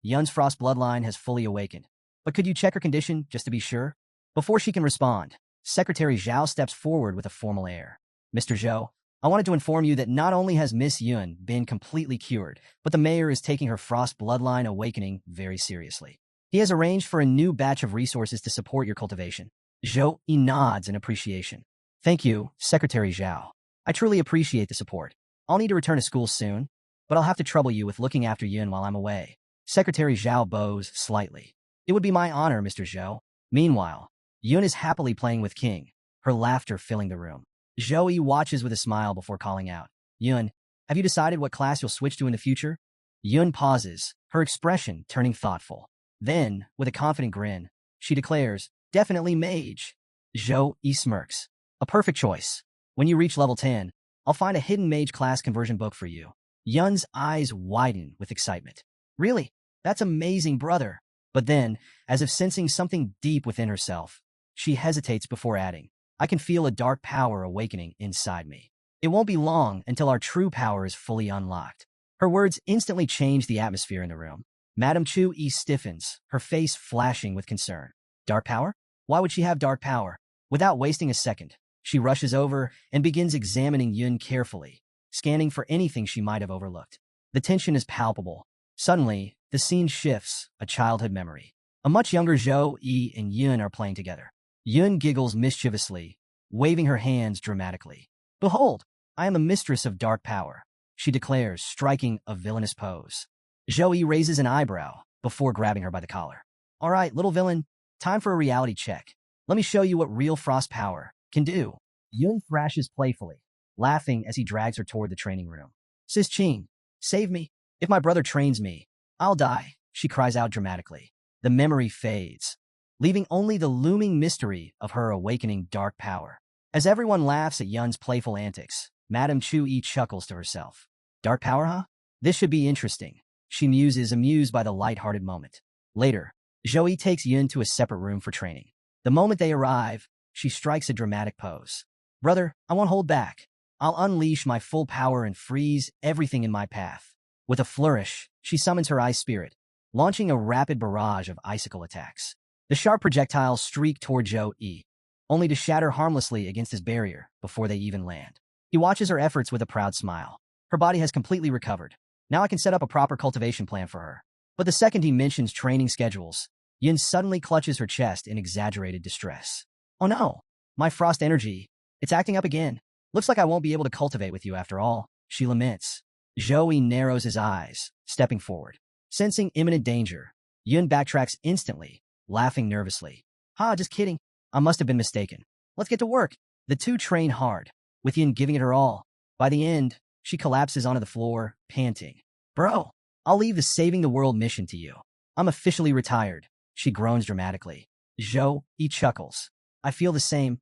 Yun's frost bloodline has fully awakened. But could you check her condition, just to be sure? Before she can respond, Secretary Zhao steps forward with a formal air. Mr. Zhou, I wanted to inform you that not only has Miss Yun been completely cured, but the mayor is taking her frost bloodline awakening very seriously. He has arranged for a new batch of resources to support your cultivation. Zhou nods in appreciation. Thank you, Secretary Zhao. I truly appreciate the support. I'll need to return to school soon, but I'll have to trouble you with looking after Yun while I'm away. Secretary Zhao bows slightly. It would be my honor, Mr. Zhou. Meanwhile, Yun is happily playing with King, her laughter filling the room. Zhou watches with a smile before calling out. Yun, have you decided what class you'll switch to in the future? Yun pauses, her expression turning thoughtful. Then, with a confident grin, she declares, definitely mage. Zhou smirks. A perfect choice. When you reach level 10, I'll find a hidden mage class conversion book for you. Yun's eyes widen with excitement. Really? That's amazing, brother. But then, as if sensing something deep within herself, she hesitates before adding, I can feel a dark power awakening inside me. It won't be long until our true power is fully unlocked. Her words instantly change the atmosphere in the room. Madame Chu stiffens, her face flashing with concern. Dark power? Why would she have dark power? Without wasting a second, she rushes over and begins examining Yun carefully, scanning for anything she might have overlooked. The tension is palpable. Suddenly, the scene shifts, a childhood memory. A much younger Zhou, and Yun are playing together. Yun giggles mischievously, waving her hands dramatically. Behold, I am a mistress of dark power, she declares, striking a villainous pose. Zhou raises an eyebrow before grabbing her by the collar. All right, little villain, time for a reality check. Let me show you what real frost power can do. Yun thrashes playfully, laughing as he drags her toward the training room. Sis Ching, save me. If my brother trains me, I'll die, she cries out dramatically. The memory fades, leaving only the looming mystery of her awakening dark power. As everyone laughs at Yun's playful antics, Madame Chu chuckles to herself. Dark power, huh? This should be interesting, she muses, amused by the light-hearted moment. Later, Zhou takes Yun to a separate room for training. The moment they arrive, she strikes a dramatic pose. Brother, I won't hold back. I'll unleash my full power and freeze everything in my path. With a flourish, she summons her ice spirit, launching a rapid barrage of icicle attacks. The sharp projectiles streak toward Zhou, only to shatter harmlessly against his barrier before they even land. He watches her efforts with a proud smile. Her body has completely recovered. Now I can set up a proper cultivation plan for her. But the second he mentions training schedules, Yin suddenly clutches her chest in exaggerated distress. Oh no, my frost energy, it's acting up again. Looks like I won't be able to cultivate with you after all, she laments. Zhou narrows his eyes, stepping forward. Sensing imminent danger, Yun backtracks instantly, laughing nervously. Just kidding. I must have been mistaken. Let's get to work. The two train hard, with Yun giving it her all. By the end, she collapses onto the floor, panting. Bro, I'll leave the saving the world mission to you. I'm officially retired, she groans dramatically. Zhou chuckles. I feel the same.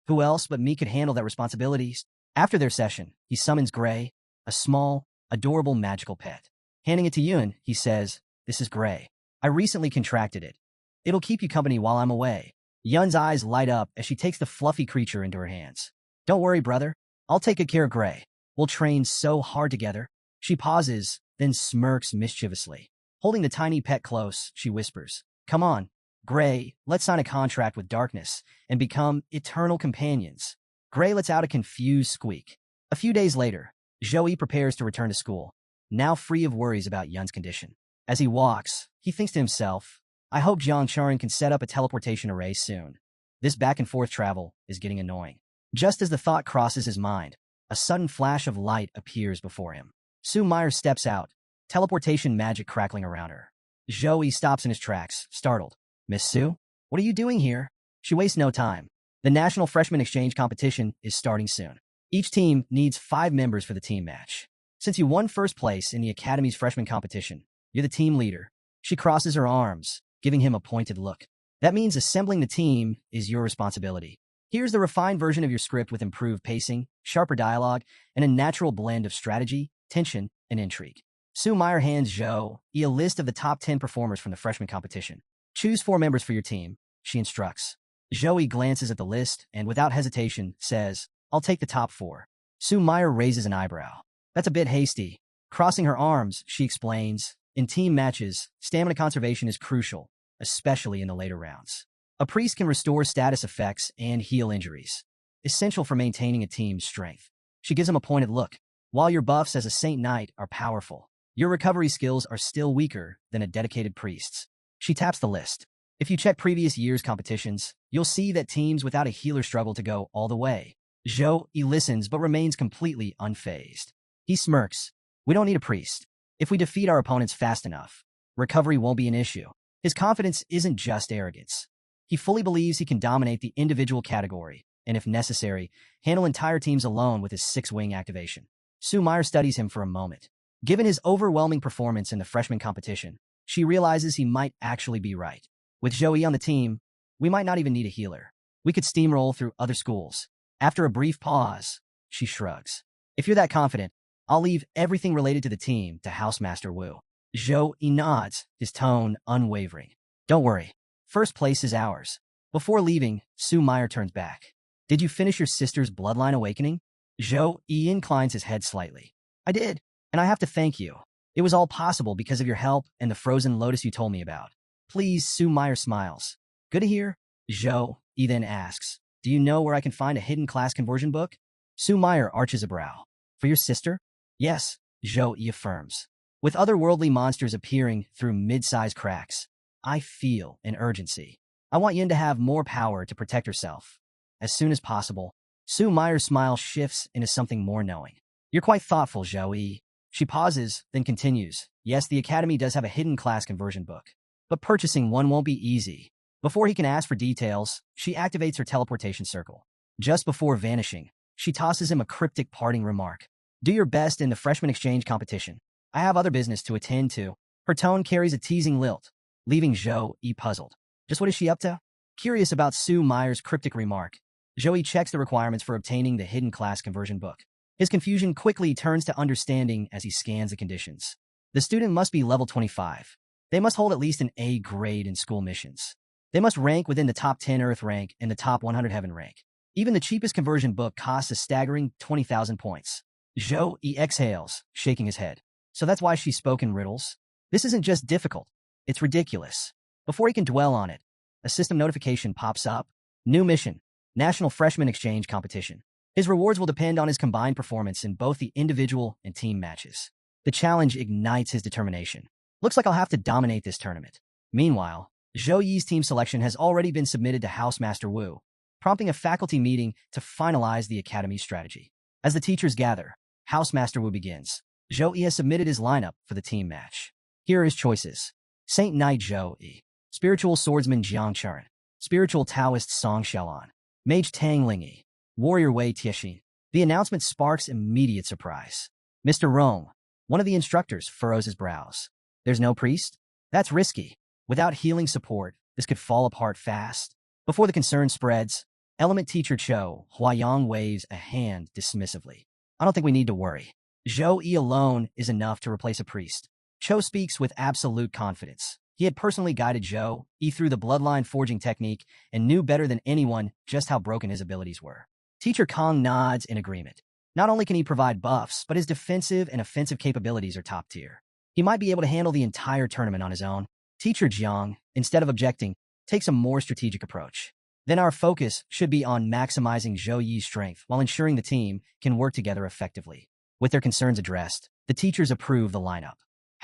Who else but me could handle that responsibility? After their session, he summons Gray, a small, adorable magical pet. Handing it to Yun, he says, This is Gray. I recently contracted it. It'll keep you company while I'm away. Yun's eyes light up as she takes the fluffy creature into her hands. Don't worry, brother. I'll take good care of Gray. We'll train so hard together. She pauses, then smirks mischievously. Holding the tiny pet close, she whispers, "Come on, Gray, let's sign a contract with darkness and become eternal companions." Gray lets out a confused squeak. A few days later, Joey prepares to return to school, now free of worries about Yun's condition. As he walks, he thinks to himself, I hope Churan can set up a teleportation array soon. This back-and-forth travel is getting annoying. Just as the thought crosses his mind, a sudden flash of light appears before him. Sue Meyer steps out, teleportation magic crackling around her. Joey stops in his tracks, startled. "Miss Sue? What are you doing here?" She wastes no time. The National Freshman Exchange competition is starting soon. Each team needs 5 members for the team match. Since you won first place in the Academy's freshman competition, you're the team leader. She crosses her arms, giving him a pointed look. That means assembling the team is your responsibility. Here's the refined version of your script with improved pacing, sharper dialogue, and a natural blend of strategy, tension, and intrigue. Sue Meyer hands Joe a list of the top 10 performers from the freshman competition. Choose 4 members for your team, she instructs. Joey glances at the list and, without hesitation, says, "I'll take the top 4. Sue Meyer raises an eyebrow. "That's a bit hasty." Crossing her arms, she explains, "In team matches, stamina conservation is crucial, especially in the later rounds. A priest can restore status effects and heal injuries, essential for maintaining a team's strength." She gives him a pointed look. "While your buffs as a Saint Knight are powerful, your recovery skills are still weaker than a dedicated priest's." She taps the list. "If you check previous year's competitions, you'll see that teams without a healer struggle to go all the way." Joe listens but remains completely unfazed. He smirks. "We don't need a priest. If we defeat our opponents fast enough, recovery won't be an issue." His confidence isn't just arrogance. He fully believes he can dominate the individual category, and if necessary, handle entire teams alone with his 6-wing activation. Sue Meyer studies him for a moment. Given his overwhelming performance in the freshman competition, she realizes he might actually be right. With Joey on the team, we might not even need a healer. We could steamroll through other schools. After a brief pause, she shrugs. "If you're that confident, I'll leave everything related to the team to Housemaster Wu." Joey nods, his tone unwavering. "Don't worry. First place is ours." Before leaving, Sue Meyer turns back. "Did you finish your sister's bloodline awakening?" Joey inclines his head slightly. "I did, and I have to thank you. It was all possible because of your help and the frozen lotus you told me about." "Please," Sue Meyer smiles. "Good to hear." Joey then asks, "Do you know where I can find a hidden class conversion book?" Sue Meyer arches a brow. "For your sister?" "Yes," Joey affirms. "With otherworldly monsters appearing through mid-sized cracks, I feel an urgency. I want Yin to have more power to protect herself. As soon as possible." Sue Meyer's smile shifts into something more knowing. "You're quite thoughtful, Joey." She pauses, then continues, "Yes, the Academy does have a hidden class conversion book, but purchasing one won't be easy." Before he can ask for details, she activates her teleportation circle. Just before vanishing, she tosses him a cryptic parting remark. "Do your best in the freshman exchange competition. I have other business to attend to." Her tone carries a teasing lilt, leaving Joey puzzled. Just what is she up to? Curious about Sue Meyer's cryptic remark, Joey checks the requirements for obtaining the hidden class conversion book. His confusion quickly turns to understanding as he scans the conditions. The student must be level 25. They must hold at least an A grade in school missions. They must rank within the top 10 Earth rank and the top 100 Heaven rank. Even the cheapest conversion book costs a staggering 20,000 points. Joey exhales, shaking his head. So that's why she spoke in riddles? This isn't just difficult. It's ridiculous. Before he can dwell on it, a system notification pops up. New mission. National Freshman Exchange Competition. His rewards will depend on his combined performance in both the individual and team matches. The challenge ignites his determination. Looks like I'll have to dominate this tournament. Meanwhile, Joey's team selection has already been submitted to Housemaster Wu, prompting a faculty meeting to finalize the Academy's strategy. As the teachers gather, Housemaster Wu begins. Joey has submitted his lineup for the team match. Here are his choices. Saint Knight Joey, Spiritual Swordsman Jiang Churan, Spiritual Taoist Song Xiaolan, Mage Tang Lingyi, Warrior Wei Tiexin. The announcement sparks immediate surprise. Mr. Rome, one of the instructors, furrows his brows. "There's no priest? That's risky. Without healing support, this could fall apart fast." Before the concern spreads, Element Teacher Cho Huayang waves a hand dismissively. "I don't think we need to worry. Joey alone is enough to replace a priest." Cho speaks with absolute confidence. He had personally guided Joey through the bloodline forging technique and knew better than anyone just how broken his abilities were. Teacher Kong nods in agreement. Not only can he provide buffs, but his defensive and offensive capabilities are top tier. He might be able to handle the entire tournament on his own. Teacher Jang, instead of objecting, takes a more strategic approach. Then our focus should be on maximizing Zhou Yi's strength while ensuring the team can work together effectively. With their concerns addressed, the teachers approve the lineup.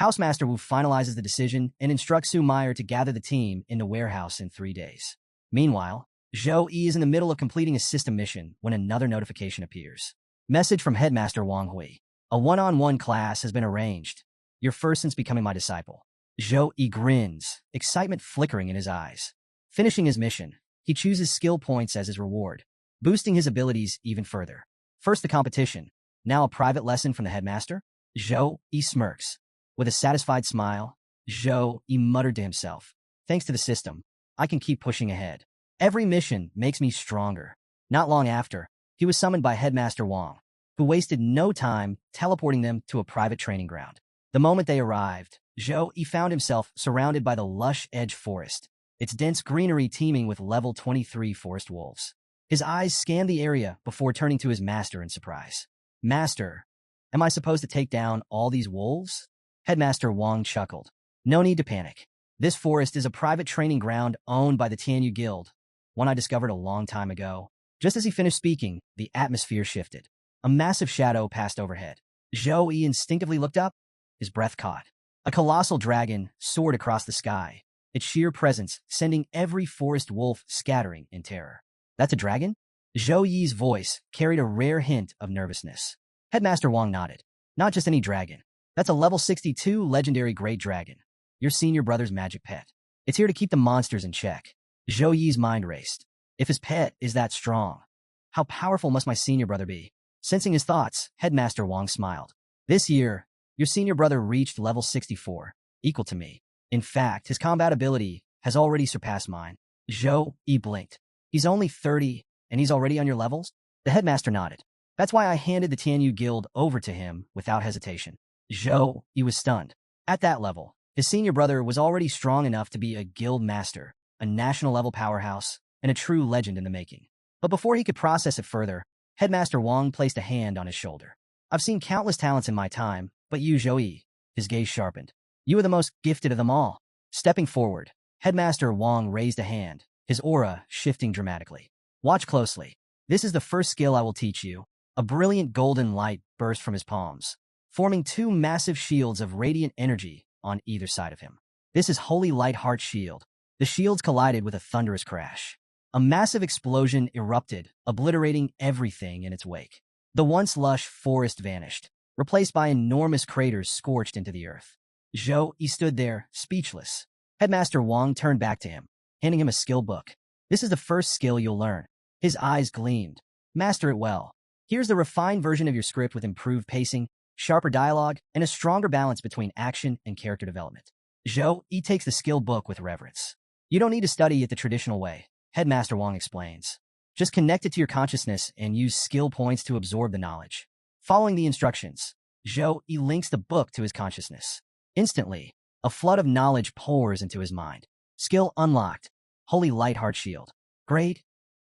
Housemaster Wu finalizes the decision and instructs Su Meyer to gather the team in the warehouse in 3 days. Meanwhile, Zhou Yi is in the middle of completing a system mission when another notification appears. Message from Headmaster Wang Hui. A one-on-one class has been arranged. Your first since becoming my disciple. Zhou Yi grins, excitement flickering in his eyes. Finishing his mission, he chooses skill points as his reward, boosting his abilities even further. First the competition, now a private lesson from the headmaster? Zhou Yi smirks. With a satisfied smile, Zhou Yi muttered to himself, thanks to the system, I can keep pushing ahead. Every mission makes me stronger. Not long after, he was summoned by Headmaster Wang, who wasted no time teleporting them to a private training ground. The moment they arrived, Zhou Yi found himself surrounded by the lush edge forest, its dense greenery teeming with level 23 forest wolves. His eyes scanned the area before turning to his master in surprise. Master, am I supposed to take down all these wolves? Headmaster Wang chuckled. No need to panic. This forest is a private training ground owned by the Tianyu Guild, one I discovered a long time ago. Just as he finished speaking, the atmosphere shifted. A massive shadow passed overhead. Zhou Yi instinctively looked up, his breath caught. A colossal dragon soared across the sky, its sheer presence sending every forest wolf scattering in terror. That's a dragon? Zhou Yi's voice carried a rare hint of nervousness. Headmaster Wang nodded. Not just any dragon. That's a level 62 legendary great dragon, your senior brother's magic pet. It's here to keep the monsters in check. Zhou Yi's mind raced. If his pet is that strong, how powerful must my senior brother be? Sensing his thoughts, Headmaster Wang smiled. This year, your senior brother reached level 64, equal to me. In fact, his combat ability has already surpassed mine. Zhou Yi blinked. He's only 30, and he's already on your levels? The headmaster nodded. That's why I handed the Tianyu Guild over to him without hesitation. Zhou Yi was stunned. At that level, his senior brother was already strong enough to be a guild master, a national-level powerhouse, and a true legend in the making. But before he could process it further, Headmaster Wang placed a hand on his shoulder. I've seen countless talents in my time, but you, Zhou Yi, his gaze sharpened. You are the most gifted of them all. Stepping forward, Headmaster Wang raised a hand, his aura shifting dramatically. Watch closely. This is the first skill I will teach you. A brilliant golden light burst from his palms, forming 2 massive shields of radiant energy on either side of him. This is Holy Light Heart Shield. The shields collided with a thunderous crash. A massive explosion erupted, obliterating everything in its wake. The once lush forest vanished, replaced by enormous craters scorched into the earth. Zhou Yi stood there, speechless. Headmaster Wang turned back to him, handing him a skill book. This is the first skill you'll learn. His eyes gleamed. Master it well. Here's the refined version of your script with improved pacing, sharper dialogue, and a stronger balance between action and character development. Zhou Yi takes the skill book with reverence. You don't need to study it the traditional way, Headmaster Wang explains. Just connect it to your consciousness and use skill points to absorb the knowledge. Following the instructions, Zhou Yi links the book to his consciousness. Instantly, a flood of knowledge pours into his mind. Skill unlocked. Holy Light Heart Shield. Grade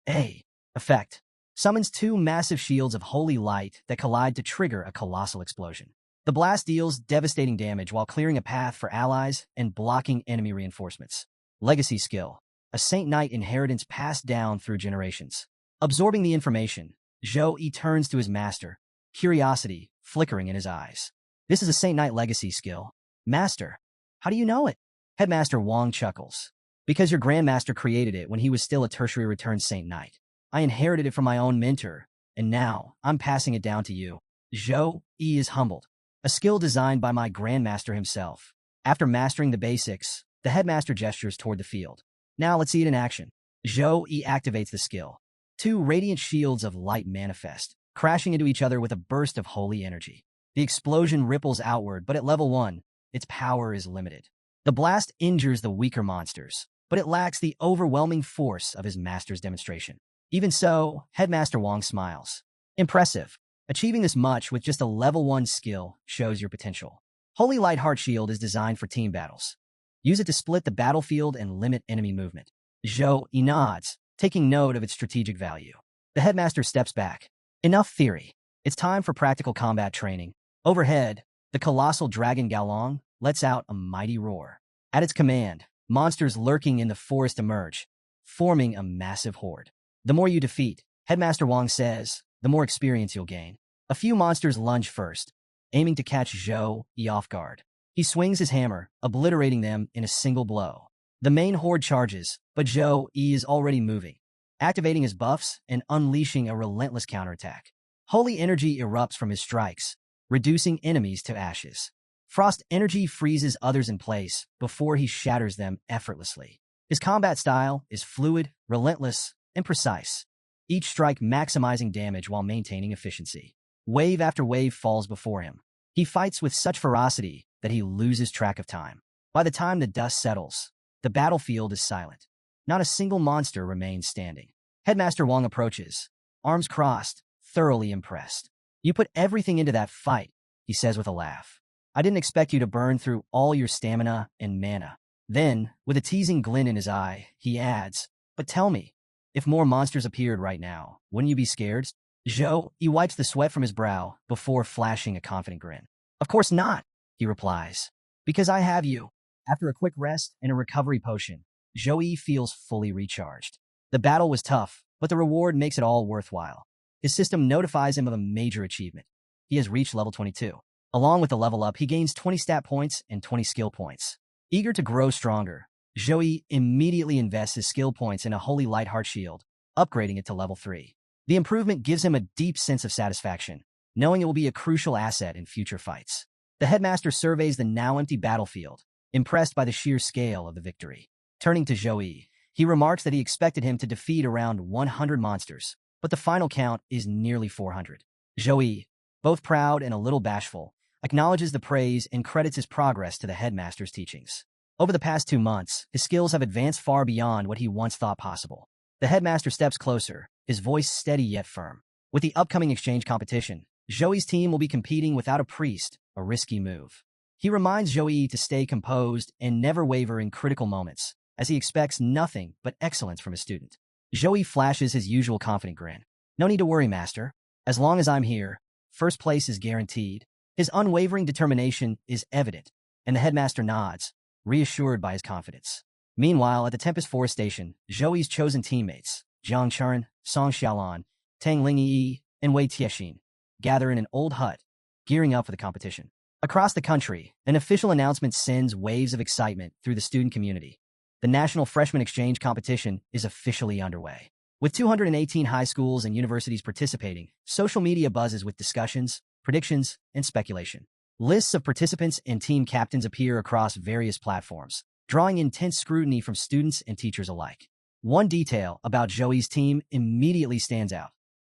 A. Effect. Summons 2 massive shields of holy light that collide to trigger a colossal explosion. The blast deals devastating damage while clearing a path for allies and blocking enemy reinforcements. Legacy skill. A Saint Knight inheritance passed down through generations. Absorbing the information, Zhou Yi turns to his master, curiosity flickering in his eyes. This is a Saint Knight legacy skill. Master, how do you know it? Headmaster Wang chuckles. Because your grandmaster created it when he was still a tertiary returned Saint Knight. I inherited it from my own mentor, and now I'm passing it down to you. Zhou Yi is humbled. A skill designed by my grandmaster himself. After mastering the basics, the headmaster gestures toward the field. Now let's see it in action. Zhou Yi activates the skill. 2 radiant shields of light manifest, crashing into each other with a burst of holy energy. The explosion ripples outward, but at level 1, its power is limited. The blast injures the weaker monsters, but it lacks the overwhelming force of his master's demonstration. Even so, Headmaster Wang smiles. Impressive. Achieving this much with just a level 1 skill shows your potential. Holy Light Heart Shield is designed for team battles. Use it to split the battlefield and limit enemy movement. Zhou Yi nods, taking note of its strategic value. The headmaster steps back. Enough theory. It's time for practical combat training. Overhead, the colossal dragon Gaolong, lets out a mighty roar. At its command, monsters lurking in the forest emerge, forming a massive horde. The more you defeat, Headmaster Wang says, the more experience you'll gain. A few monsters lunge first, aiming to catch Zhou Yi off guard. He swings his hammer, obliterating them in a single blow. The main horde charges, but Zhou Yi is already moving, activating his buffs and unleashing a relentless counterattack. Holy energy erupts from his strikes, reducing enemies to ashes. Frost energy freezes others in place before he shatters them effortlessly. His combat style is fluid, relentless, and precise, each strike maximizing damage while maintaining efficiency. Wave after wave falls before him. He fights with such ferocity that he loses track of time. By the time the dust settles, the battlefield is silent. Not a single monster remains standing. Headmaster Wang approaches, arms crossed, thoroughly impressed. "You put everything into that fight," he says with a laugh. "I didn't expect you to burn through all your stamina and mana." Then, with a teasing glint in his eye, he adds, "But tell me, if more monsters appeared right now, wouldn't you be scared?" Zhou Yi wipes the sweat from his brow before flashing a confident grin. "Of course not," he replies, "because I have you." After a quick rest and a recovery potion, Zhou Yi feels fully recharged. The battle was tough, but the reward makes it all worthwhile. His system notifies him of a major achievement. He has reached level 22. Along with the level up, he gains 20 stat points and 20 skill points. Eager to grow stronger, Zhou Yi immediately invests his skill points in a Holy Light Heart Shield, upgrading it to level 3. The improvement gives him a deep sense of satisfaction, knowing it will be a crucial asset in future fights. The headmaster surveys the now empty battlefield, impressed by the sheer scale of the victory. Turning to Zhou Yi, he remarks that he expected him to defeat around 100 monsters, but the final count is nearly 400. Zhou Yi, both proud and a little bashful, acknowledges the praise and credits his progress to the headmaster's teachings. Over the past 2 months, his skills have advanced far beyond what he once thought possible. The headmaster steps closer, his voice steady yet firm. With the upcoming exchange competition, Zhou Yi's team will be competing without a priest, a risky move. He reminds Zhou Yi to stay composed and never waver in critical moments, as he expects nothing but excellence from his student. Zhou Yi flashes his usual confident grin. "No need to worry, master. As long as I'm here, first place is guaranteed." His unwavering determination is evident, and the headmaster nods, reassured by his confidence. Meanwhile, at the Tempest Forest Station, Zhou Yi's chosen teammates, Jiang Churan, Song Xiaolan, Tang Lingyi, and Wei Tiexin, gather in an old hut, gearing up for the competition. Across the country, an official announcement sends waves of excitement through the student community. The National Freshman Exchange Competition is officially underway. With 218 high schools and universities participating, social media buzzes with discussions, predictions, and speculation. Lists of participants and team captains appear across various platforms, drawing intense scrutiny from students and teachers alike. One detail about Zhou Yi's team immediately stands out.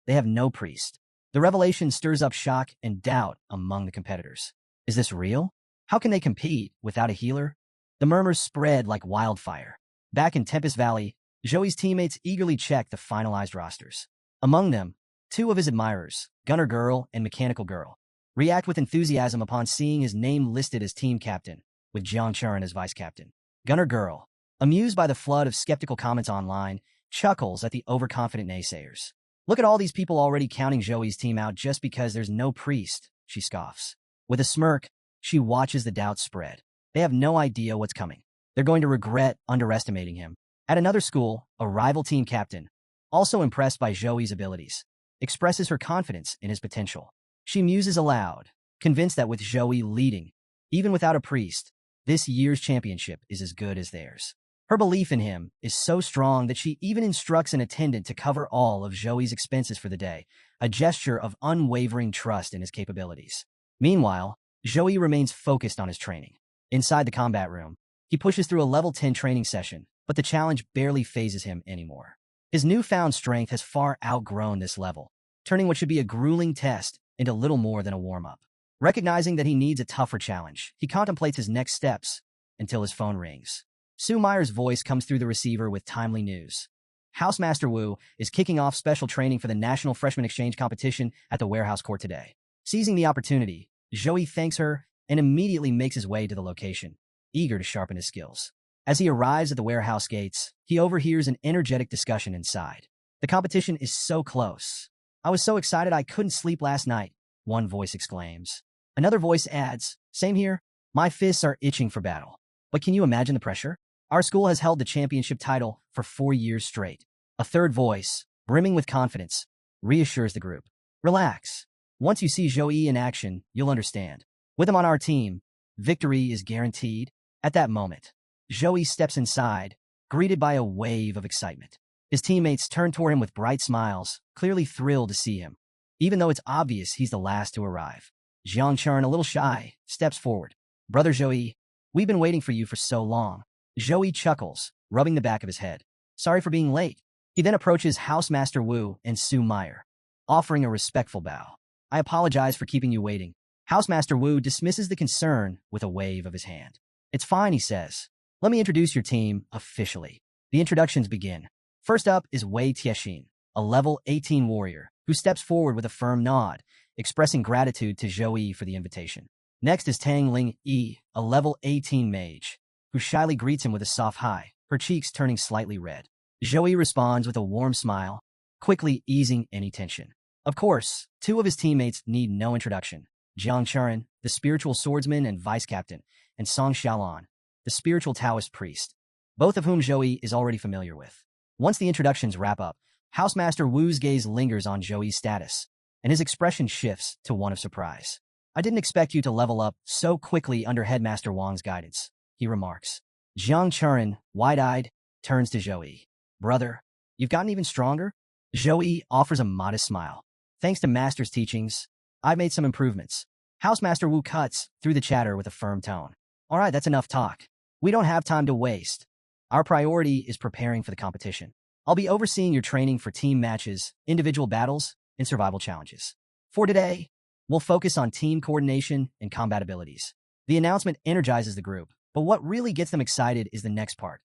They have no priest. The revelation stirs up shock and doubt among the competitors. Is this real? How can they compete without a healer? The murmurs spread like wildfire. Back in Tempest Valley, Zhou Yi's teammates eagerly check the finalized rosters. Among them, 2 of his admirers, Gunner Girl and Mechanical Girl, react with enthusiasm upon seeing his name listed as team captain, with Jiang Churan as vice captain. Gunner Girl, amused by the flood of skeptical comments online, chuckles at the overconfident naysayers. "Look at all these people already counting Zhou Yi's team out just because there's no priest," she scoffs. With a smirk, she watches the doubts spread. They have no idea what's coming. They're going to regret underestimating him. At another school, a rival team captain, also impressed by Zhou Yi's abilities, expresses her confidence in his potential. She muses aloud, convinced that with Zhou Yi leading, even without a priest, this year's championship is as good as theirs. Her belief in him is so strong that she even instructs an attendant to cover all of Zhou Yi's expenses for the day, a gesture of unwavering trust in his capabilities. Meanwhile, Zhou Yi remains focused on his training. Inside the combat room, he pushes through a level 10 training session, but the challenge barely phases him anymore. His newfound strength has far outgrown this level, turning what should be a grueling test into little more than a warm-up. Recognizing that he needs a tougher challenge, he contemplates his next steps until his phone rings. Sue Meyer's voice comes through the receiver with timely news. Housemaster Wu is kicking off special training for the National Freshman Exchange Competition at the Warehouse Court today. Seizing the opportunity, Zhou Yi thanks her and immediately makes his way to the location, eager to sharpen his skills. As he arrives at the warehouse gates, he overhears an energetic discussion inside. "The competition is so close. I was so excited I couldn't sleep last night," one voice exclaims. Another voice adds, "Same here. My fists are itching for battle. But can you imagine the pressure? Our school has held the championship title for 4 years straight. A third voice, brimming with confidence, reassures the group. Relax. Once you see Zhou in action, you'll understand. With him on our team, victory is guaranteed. At that moment, Zhou steps inside, greeted by a wave of excitement. His teammates turn toward him with bright smiles, clearly thrilled to see him, even though it's obvious he's the last to arrive. Churan, a little shy, steps forward. Brother Zhou, we've been waiting for you for so long. Zhou chuckles, rubbing the back of his head. Sorry for being late. He then approaches Housemaster Wu and Su Meyer, offering a respectful bow. I apologize for keeping you waiting. Housemaster Wu dismisses the concern with a wave of his hand. It's fine, he says. Let me introduce your team officially. The introductions begin. First up is Wei Tiexin, a level 18 warrior, who steps forward with a firm nod, expressing gratitude to Zhou for the invitation. Next is Tang Ling Yi, a level 18 mage, who shyly greets him with a soft hi, her cheeks turning slightly red. Zhou responds with a warm smile, quickly easing any tension. Of course, two of his teammates need no introduction. Jiang Churan, the spiritual swordsman and vice captain, and Song Xiaolan, the spiritual Taoist priest, both of whom Zhou is already familiar with. Once the introductions wrap up, Housemaster Wu's gaze lingers on Zhou's status, and his expression shifts to one of surprise. I didn't expect you to level up so quickly under Headmaster Wang's guidance, he remarks. Jiang Churan, wide-eyed, turns to Zhou. Brother, you've gotten even stronger? Zhou offers a modest smile. Thanks to Master's teachings, I've made some improvements. Housemaster Wu cuts through the chatter with a firm tone. All right, that's enough talk. We don't have time to waste. Our priority is preparing for the competition. I'll be overseeing your training for team matches, individual battles, and survival challenges. For today, we'll focus on team coordination and combat abilities. The announcement energizes the group, but what really gets them excited is the next part.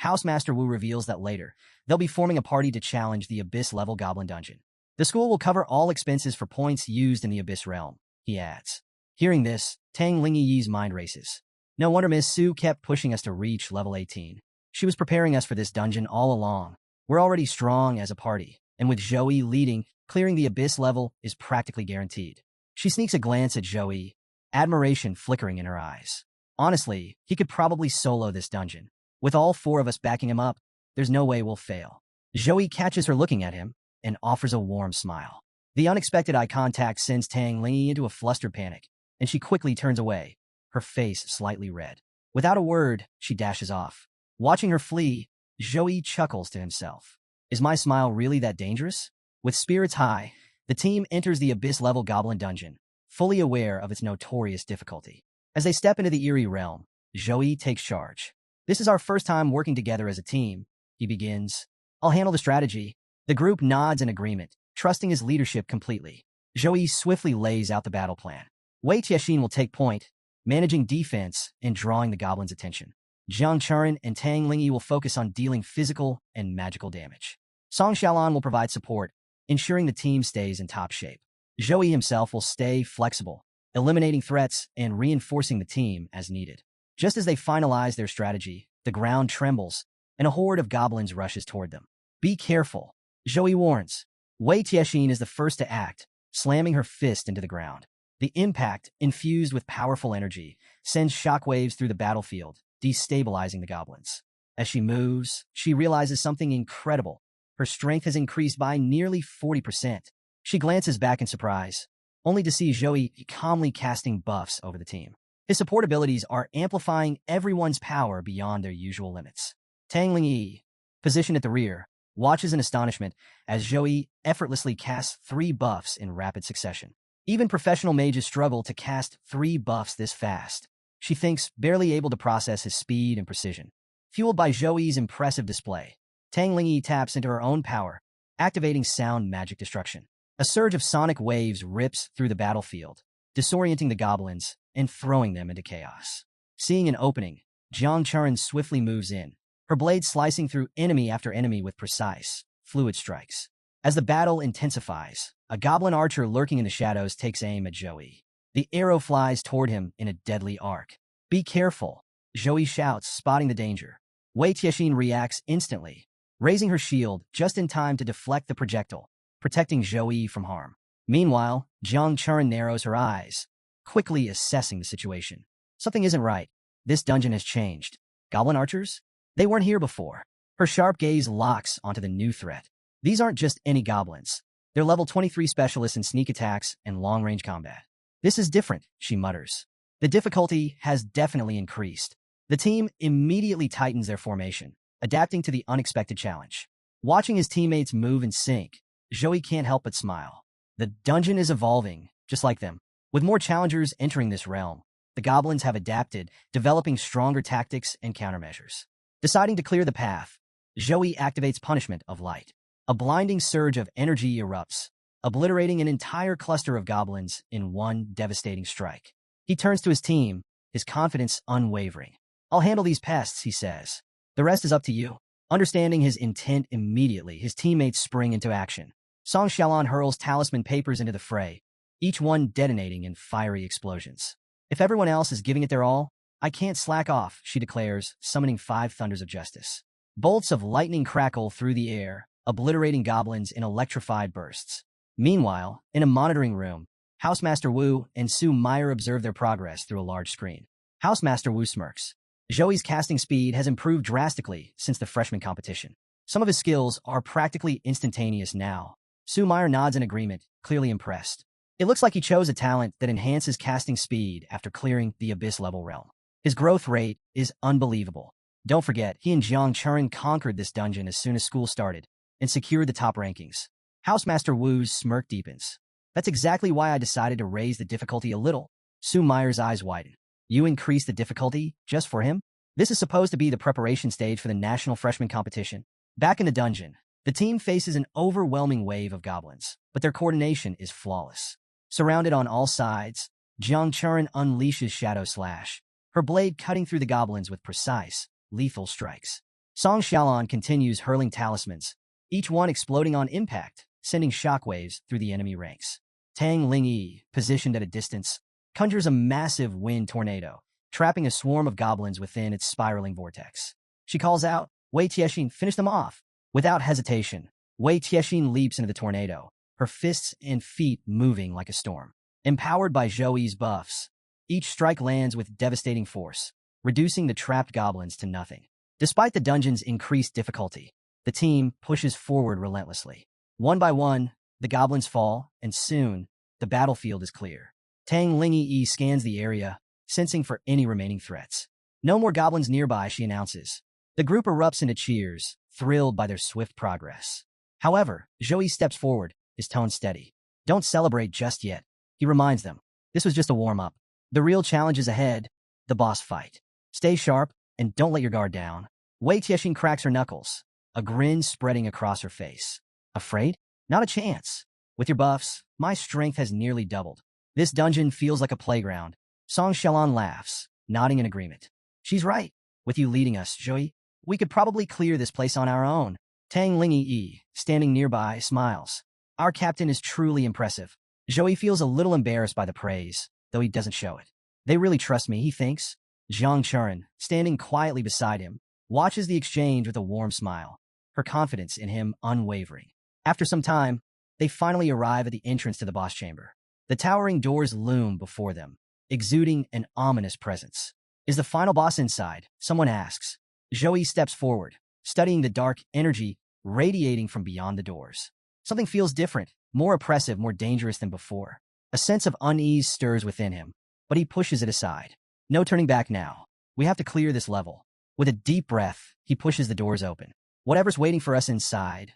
Housemaster Wu reveals that later, they'll be forming a party to challenge the Abyss-level Goblin Dungeon. The school will cover all expenses for points used in the Abyss realm, he adds. Hearing this, Tang Lingyi's mind races. No wonder Miss Su kept pushing us to reach level 18. She was preparing us for this dungeon all along. We're already strong as a party, and with Zhou leading, clearing the Abyss level is practically guaranteed. She sneaks a glance at Zhou, admiration flickering in her eyes. Honestly, he could probably solo this dungeon. With all four of us backing him up, there's no way we'll fail. Zhou catches her looking at him and offers a warm smile. The unexpected eye contact sends Tang Ling into a flustered panic, and she quickly turns away, her face slightly red. Without a word, she dashes off. Watching her flee, Zhou chuckles to himself. Is my smile really that dangerous? With spirits high, the team enters the Abyss-level Goblin Dungeon, fully aware of its notorious difficulty. As they step into the eerie realm, Zhou takes charge. This is our first time working together as a team, he begins. I'll handle the strategy. The group nods in agreement, trusting his leadership completely. Zhou swiftly lays out the battle plan. Wei Tiexin will take point, managing defense and drawing the goblins' attention. Jiang Churan and Tang Lingyi will focus on dealing physical and magical damage. Song Xiaolan will provide support, ensuring the team stays in top shape. Zhou himself will stay flexible, eliminating threats and reinforcing the team as needed. Just as they finalize their strategy, the ground trembles, and a horde of goblins rushes toward them. Be careful, Zhou warns. Wei Tiexin is the first to act, slamming her fist into the ground. The impact, infused with powerful energy, sends shockwaves through the battlefield, destabilizing the goblins. As she moves, she realizes something incredible. Her strength has increased by nearly 40%. She glances back in surprise, only to see Zhou calmly casting buffs over the team. His support abilities are amplifying everyone's power beyond their usual limits. Tang Lingyi, positioned at the rear, watches in astonishment as Zhou effortlessly casts 3 buffs in rapid succession. Even professional mages struggle to cast 3 buffs this fast. She thinks, barely able to process his speed and precision. Fueled by Zhou's impressive display, Tang Lingyi taps into her own power, activating sound magic destruction. A surge of sonic waves rips through the battlefield, disorienting the goblins and throwing them into chaos. Seeing an opening, Jiang Churan swiftly moves in, her blade slicing through enemy after enemy with precise, fluid strikes. As the battle intensifies, a goblin archer lurking in the shadows takes aim at Zhou. The arrow flies toward him in a deadly arc. Be careful, Zhou shouts, spotting the danger. Wei Tiexin reacts instantly, raising her shield just in time to deflect the projectile, protecting Zhou from harm. Meanwhile, Jiang Churan narrows her eyes, quickly assessing the situation. Something isn't right. This dungeon has changed. Goblin archers? They weren't here before. Her sharp gaze locks onto the new threat. These aren't just any goblins. They're level 23 specialists in sneak attacks and long-range combat. This is different, she mutters. The difficulty has definitely increased. The team immediately tightens their formation, adapting to the unexpected challenge. Watching his teammates move and sync, Joey can't help but smile. The dungeon is evolving, just like them. With more challengers entering this realm, the goblins have adapted, developing stronger tactics and countermeasures. Deciding to clear the path, Joey activates Punishment of Light. A blinding surge of energy erupts, obliterating an entire cluster of goblins in one devastating strike. He turns to his team, his confidence unwavering. I'll handle these pests, he says. The rest is up to you. Understanding his intent immediately, his teammates spring into action. Song Xiaolan hurls talisman papers into the fray, each one detonating in fiery explosions. If everyone else is giving it their all, I can't slack off, she declares, summoning 5 thunders of justice. Bolts of lightning crackle through the air, obliterating goblins in electrified bursts. Meanwhile, in a monitoring room, Housemaster Wu and Su Meyer observe their progress through a large screen. Housemaster Wu smirks. Joey's casting speed has improved drastically since the freshman competition. Some of his skills are practically instantaneous now. Su Meyer nods in agreement, clearly impressed. It looks like he chose a talent that enhances casting speed after clearing the Abyss-level realm. His growth rate is unbelievable. Don't forget, he and Jang Churan conquered this dungeon as soon as school started and secured the top rankings. Housemaster Wu's smirk deepens. That's exactly why I decided to raise the difficulty a little. Su Meyer's eyes widen. You increased the difficulty just for him? This is supposed to be the preparation stage for the national freshman competition. Back in the dungeon, the team faces an overwhelming wave of goblins, but their coordination is flawless. Surrounded on all sides, Jang Churan unleashes Shadow Slash, her blade cutting through the goblins with precise, lethal strikes. Song Xiaolan continues hurling talismans, each one exploding on impact, sending shockwaves through the enemy ranks. Tang Lingyi, positioned at a distance, conjures a massive wind tornado, trapping a swarm of goblins within its spiraling vortex. She calls out, Wei Tiexin, finish them off. Without hesitation, Wei Tiexin leaps into the tornado, her fists and feet moving like a storm. Empowered by Zhouyi's buffs, each strike lands with devastating force, reducing the trapped goblins to nothing. Despite the dungeon's increased difficulty, the team pushes forward relentlessly. One by one, the goblins fall, and soon, the battlefield is clear. Tang Lingyi scans the area, sensing for any remaining threats. No more goblins nearby, she announces. The group erupts into cheers, thrilled by their swift progress. However, Zhouyi steps forward, his tone steady. Don't celebrate just yet, he reminds them. This was just a warm-up. The real challenge is ahead, the boss fight. Stay sharp, and don't let your guard down. Wei Tiexin cracks her knuckles, a grin spreading across her face. Afraid? Not a chance. With your buffs, my strength has nearly doubled. This dungeon feels like a playground. Song Xiaolan laughs, nodding in agreement. She's right. With you leading us, Zhouyi, we could probably clear this place on our own. Tang Lingyi, standing nearby, smiles. Our captain is truly impressive. Zhouyi feels a little embarrassed by the praise, though he doesn't show it. They really trust me, he thinks. Jang Churan, standing quietly beside him, watches the exchange with a warm smile, her confidence in him unwavering. After some time, they finally arrive at the entrance to the boss chamber. The towering doors loom before them, exuding an ominous presence. Is the final boss inside? Someone asks. Zhouyi steps forward, studying the dark energy radiating from beyond the doors. Something feels different, more oppressive, more dangerous than before. A sense of unease stirs within him, but he pushes it aside. No turning back now. We have to clear this level. With a deep breath, he pushes the doors open. Whatever's waiting for us inside.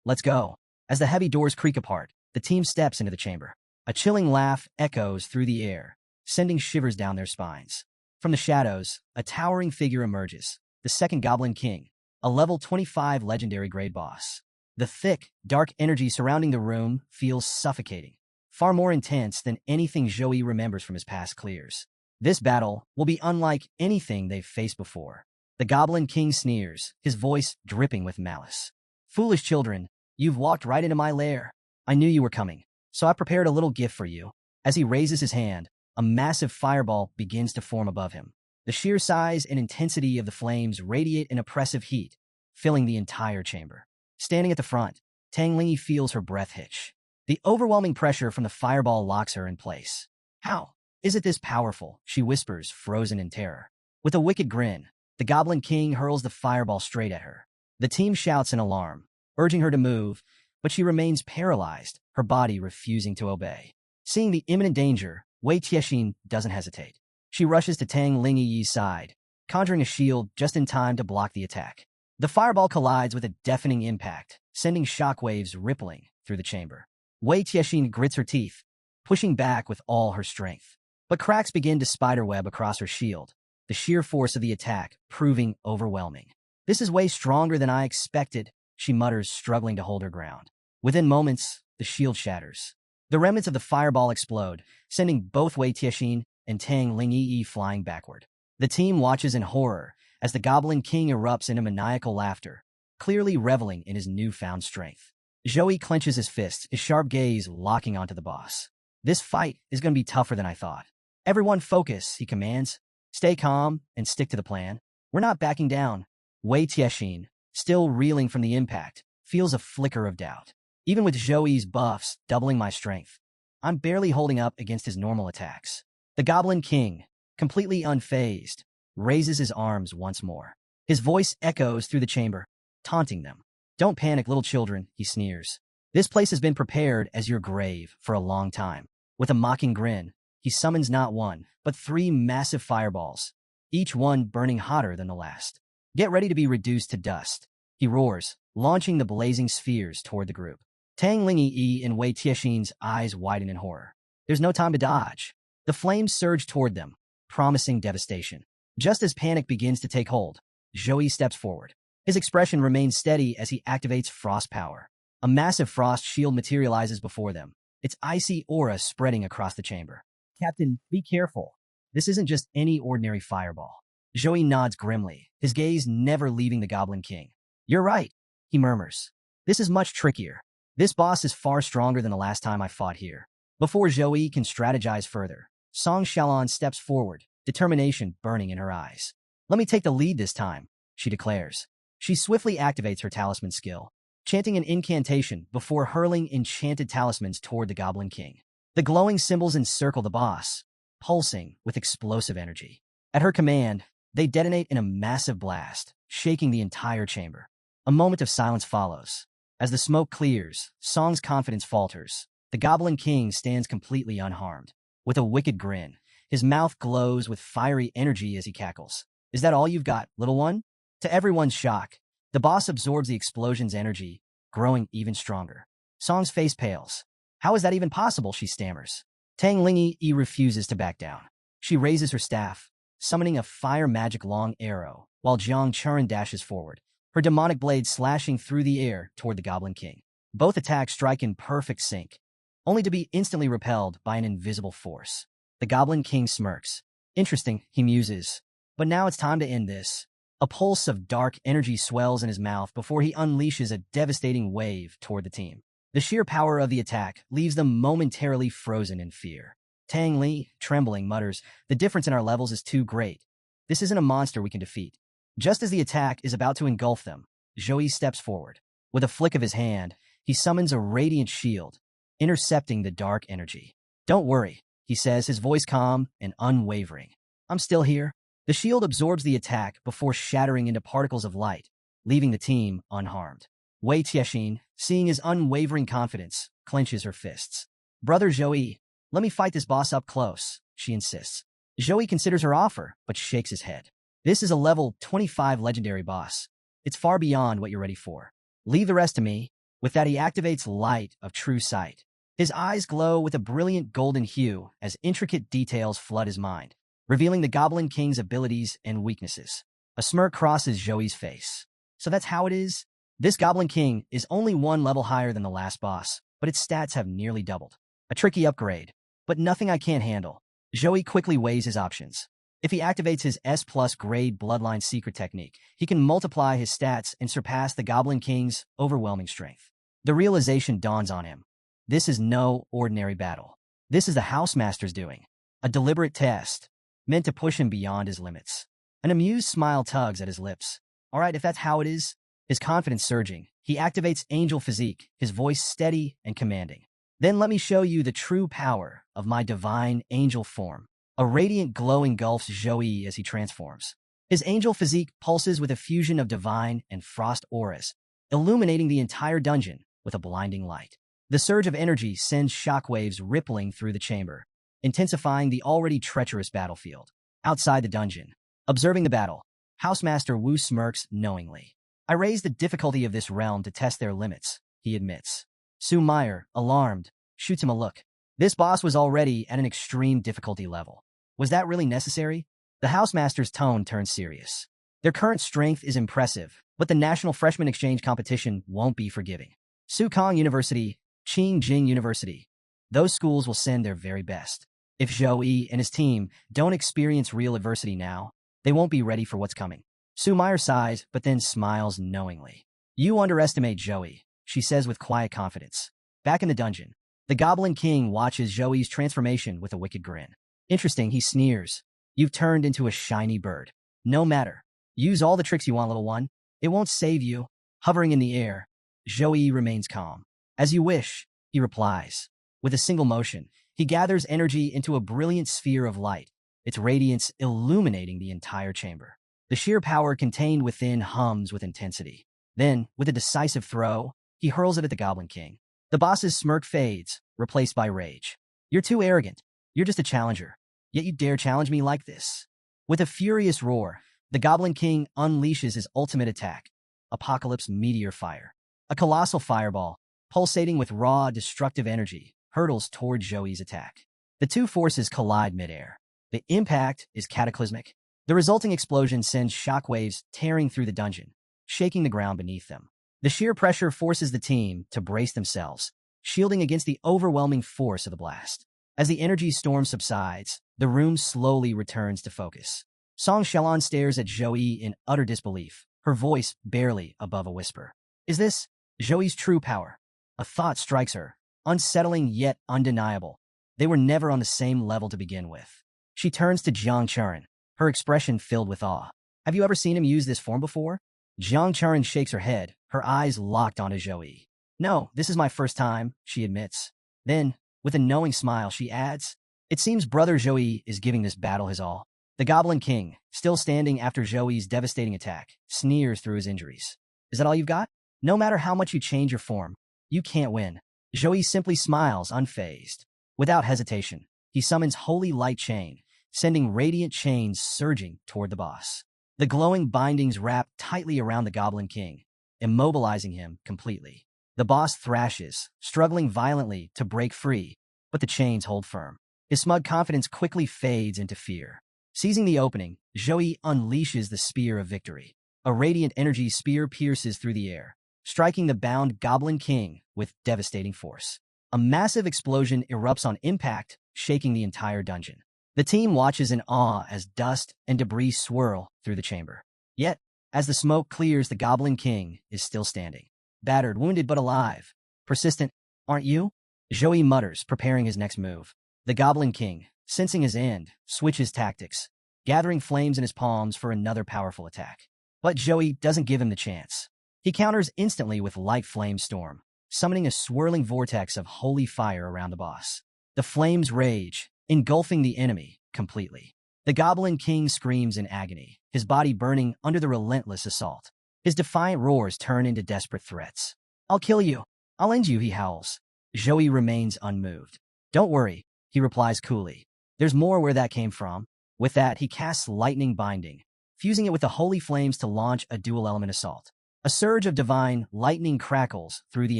Let's go. As the heavy doors creak apart, the team steps into the chamber. A chilling laugh echoes through the air, sending shivers down their spines. From the shadows, a towering figure emerges, the second Goblin King, a level 25 legendary grade boss. The thick, dark energy surrounding the room feels suffocating, far more intense than anything Zhouyi remembers from his past clears. This battle will be unlike anything they've faced before. The Goblin King sneers, his voice dripping with malice. Foolish children, you've walked right into my lair. I knew you were coming, so I prepared a little gift for you. As he raises his hand, a massive fireball begins to form above him. The sheer size and intensity of the flames radiate an oppressive heat, filling the entire chamber. Standing at the front, Tang Lingyi feels her breath hitch. The overwhelming pressure from the fireball locks her in place. How? Is it this powerful? She whispers, frozen in terror. With a wicked grin, the Goblin King hurls the fireball straight at her. The team shouts in alarm, urging her to move, but she remains paralyzed, her body refusing to obey. Seeing the imminent danger, Wei Tiexin doesn't hesitate. She rushes to Tang Lingyi's side, conjuring a shield just in time to block the attack. The fireball collides with a deafening impact, sending shockwaves rippling through the chamber. Wei Tiexin grits her teeth, pushing back with all her strength. But cracks begin to spiderweb across her shield, the sheer force of the attack proving overwhelming. This is way stronger than I expected, she mutters, struggling to hold her ground. Within moments, the shield shatters. The remnants of the fireball explode, sending both Wei Tiexin and Tang Lingyi flying backward. The team watches in horror as the Goblin King erupts into maniacal laughter, clearly reveling in his newfound strength. Zhou clenches his fist, his sharp gaze locking onto the boss. This fight is going to be tougher than I thought. Everyone focus, he commands. Stay calm and stick to the plan. We're not backing down. Wei Tiexin, still reeling from the impact, feels a flicker of doubt. Even with Zhou's buffs doubling my strength, I'm barely holding up against his normal attacks. The Goblin King, completely unfazed, raises his arms once more. His voice echoes through the chamber, taunting them. Don't panic, little children, he sneers. This place has been prepared as your grave for a long time. With a mocking grin, he summons not one, but 3 massive fireballs, each one burning hotter than the last. Get ready to be reduced to dust, he roars, launching the blazing spheres toward the group. Tang Lingyi and Wei Tiexin's eyes widen in horror. There's no time to dodge. The flames surge toward them, promising devastation. Just as panic begins to take hold, Zhou steps forward. His expression remains steady as he activates frost power. A massive frost shield materializes before them, its icy aura spreading across the chamber. Captain, be careful. This isn't just any ordinary fireball. Zhou nods grimly, his gaze never leaving the Goblin King. You're right, he murmurs. This is much trickier. This boss is far stronger than the last time I fought here. Before Zhou can strategize further, Song Shalon steps forward, determination burning in her eyes. Let me take the lead this time, she declares. She swiftly activates her talisman skill, chanting an incantation before hurling enchanted talismans toward the Goblin King. The glowing symbols encircle the boss, pulsing with explosive energy. At her command, they detonate in a massive blast, shaking the entire chamber. A moment of silence follows. As the smoke clears, Song's confidence falters. The Goblin King stands completely unharmed. With a wicked grin, his mouth glows with fiery energy as he cackles. Is that all you've got, little one? To everyone's shock, the boss absorbs the explosion's energy, growing even stronger. Song's face pales. How is that even possible, she stammers. Tang Lingyi refuses to back down. She raises her staff, summoning a fire magic long arrow, while Jang Churan dashes forward, her demonic blade slashing through the air toward the Goblin King. Both attacks strike in perfect sync, only to be instantly repelled by an invisible force. The Goblin King smirks. Interesting, he muses. But now it's time to end this. A pulse of dark energy swells in his mouth before he unleashes a devastating wave toward the team. The sheer power of the attack leaves them momentarily frozen in fear. Tang Li, trembling, mutters, "The difference in our levels is too great. This isn't a monster we can defeat." Just as the attack is about to engulf them, Zhou steps forward. With a flick of his hand, he summons a radiant shield, intercepting the dark energy. "Don't worry," he says, his voice calm and unwavering. "I'm still here." The shield absorbs the attack before shattering into particles of light, leaving the team unharmed. Wei Tiexin, seeing his unwavering confidence, clenches her fists. "Brother Zhou, let me fight this boss up close," she insists. Zhou considers her offer, but shakes his head. "This is a level 25 legendary boss. It's far beyond what you're ready for. Leave the rest to me." With that, he activates Light of True Sight. His eyes glow with a brilliant golden hue as intricate details flood his mind, revealing the Goblin King's abilities and weaknesses. A smirk crosses Zhou's face. So that's how it is? This Goblin King is only one level higher than the last boss, but its stats have nearly doubled. A tricky upgrade, but nothing I can't handle. Zhou quickly weighs his options. If he activates his S+ grade Bloodline secret technique, he can multiply his stats and surpass the Goblin King's overwhelming strength. The realization dawns on him. This is no ordinary battle. This is the Housemaster's doing. A deliberate test, meant to push him beyond his limits. An amused smile tugs at his lips. All right, if that's how it is. His confidence surging, he activates Angel Physique, his voice steady and commanding. "Then let me show you the true power of my divine angel form." A radiant glow engulfs Zhou as he transforms. His angel physique pulses with a fusion of divine and frost auras, illuminating the entire dungeon with a blinding light. The surge of energy sends shockwaves rippling through the chamber, intensifying the already treacherous battlefield. Outside the dungeon, observing the battle, Housemaster Wu smirks knowingly. I raised the difficulty of this realm to test their limits, he admits. Su Meyer, alarmed, shoots him a look. This boss was already at an extreme difficulty level. Was that really necessary? The Housemaster's tone turns serious. Their current strength is impressive, but the National Freshman Exchange competition won't be forgiving. Sukong University, Jing University. Those schools will send their very best. If Zhou and his team don't experience real adversity now, they won't be ready for what's coming. Su Meyer sighs, but then smiles knowingly. You underestimate Zhou, she says with quiet confidence. Back in the dungeon, the Goblin King watches Zhou's transformation with a wicked grin. Interesting, he sneers. You've turned into a shiny bird. No matter. Use all the tricks you want, little one. It won't save you. Hovering in the air, Zhou remains calm. As you wish, he replies. With a single motion, he gathers energy into a brilliant sphere of light, its radiance illuminating the entire chamber. The sheer power contained within hums with intensity. Then, with a decisive throw, he hurls it at the Goblin King. The boss's smirk fades, replaced by rage. You're too arrogant. You're just a challenger. Yet you dare challenge me like this. With a furious roar, the Goblin King unleashes his ultimate attack, Apocalypse Meteor Fire. A colossal fireball, pulsating with raw, destructive energy, hurtles toward Zhou's attack. The two forces collide midair. The impact is cataclysmic. The resulting explosion sends shockwaves tearing through the dungeon, shaking the ground beneath them. The sheer pressure forces the team to brace themselves, shielding against the overwhelming force of the blast. As the energy storm subsides, the room slowly returns to focus. Song Shelon stares at Zhou in utter disbelief, her voice barely above a whisper. Is this Zhou's true power? A thought strikes her, unsettling yet undeniable. They were never on the same level to begin with. She turns to Jang Churan, her expression filled with awe. Have you ever seen him use this form before? Jang Churan shakes her head, her eyes locked onto Zhou. No, this is my first time, she admits. Then, with a knowing smile, she adds, it seems Brother Zhou is giving this battle his all. The Goblin King, still standing after Zhou's devastating attack, sneers through his injuries. Is that all you've got? No matter how much you change your form, you can't win. Zhou simply smiles, unfazed. Without hesitation, he summons Holy Light Chain, sending radiant chains surging toward the boss. The glowing bindings wrap tightly around the Goblin King, immobilizing him completely. The boss thrashes, struggling violently to break free, but the chains hold firm. His smug confidence quickly fades into fear. Seizing the opening, Zhou unleashes the Spear of Victory. A radiant energy spear pierces through the air, striking the bound Goblin King with devastating force. A massive explosion erupts on impact, shaking the entire dungeon. The team watches in awe as dust and debris swirl through the chamber. Yet, as the smoke clears, the Goblin King is still standing. Battered, wounded, but alive. Persistent, aren't you? Zhou mutters, preparing his next move. The Goblin King, sensing his end, switches tactics, gathering flames in his palms for another powerful attack. But Zhou doesn't give him the chance. He counters instantly with Light Flame Storm, summoning a swirling vortex of holy fire around the boss. The flames rage, engulfing the enemy completely. The Goblin King screams in agony, his body burning under the relentless assault. His defiant roars turn into desperate threats. I'll kill you. I'll end you, he howls. Zhou remains unmoved. Don't worry, he replies coolly. There's more where that came from. With that, he casts Lightning Binding, fusing it with the holy flames to launch a dual-element assault. A surge of divine lightning crackles through the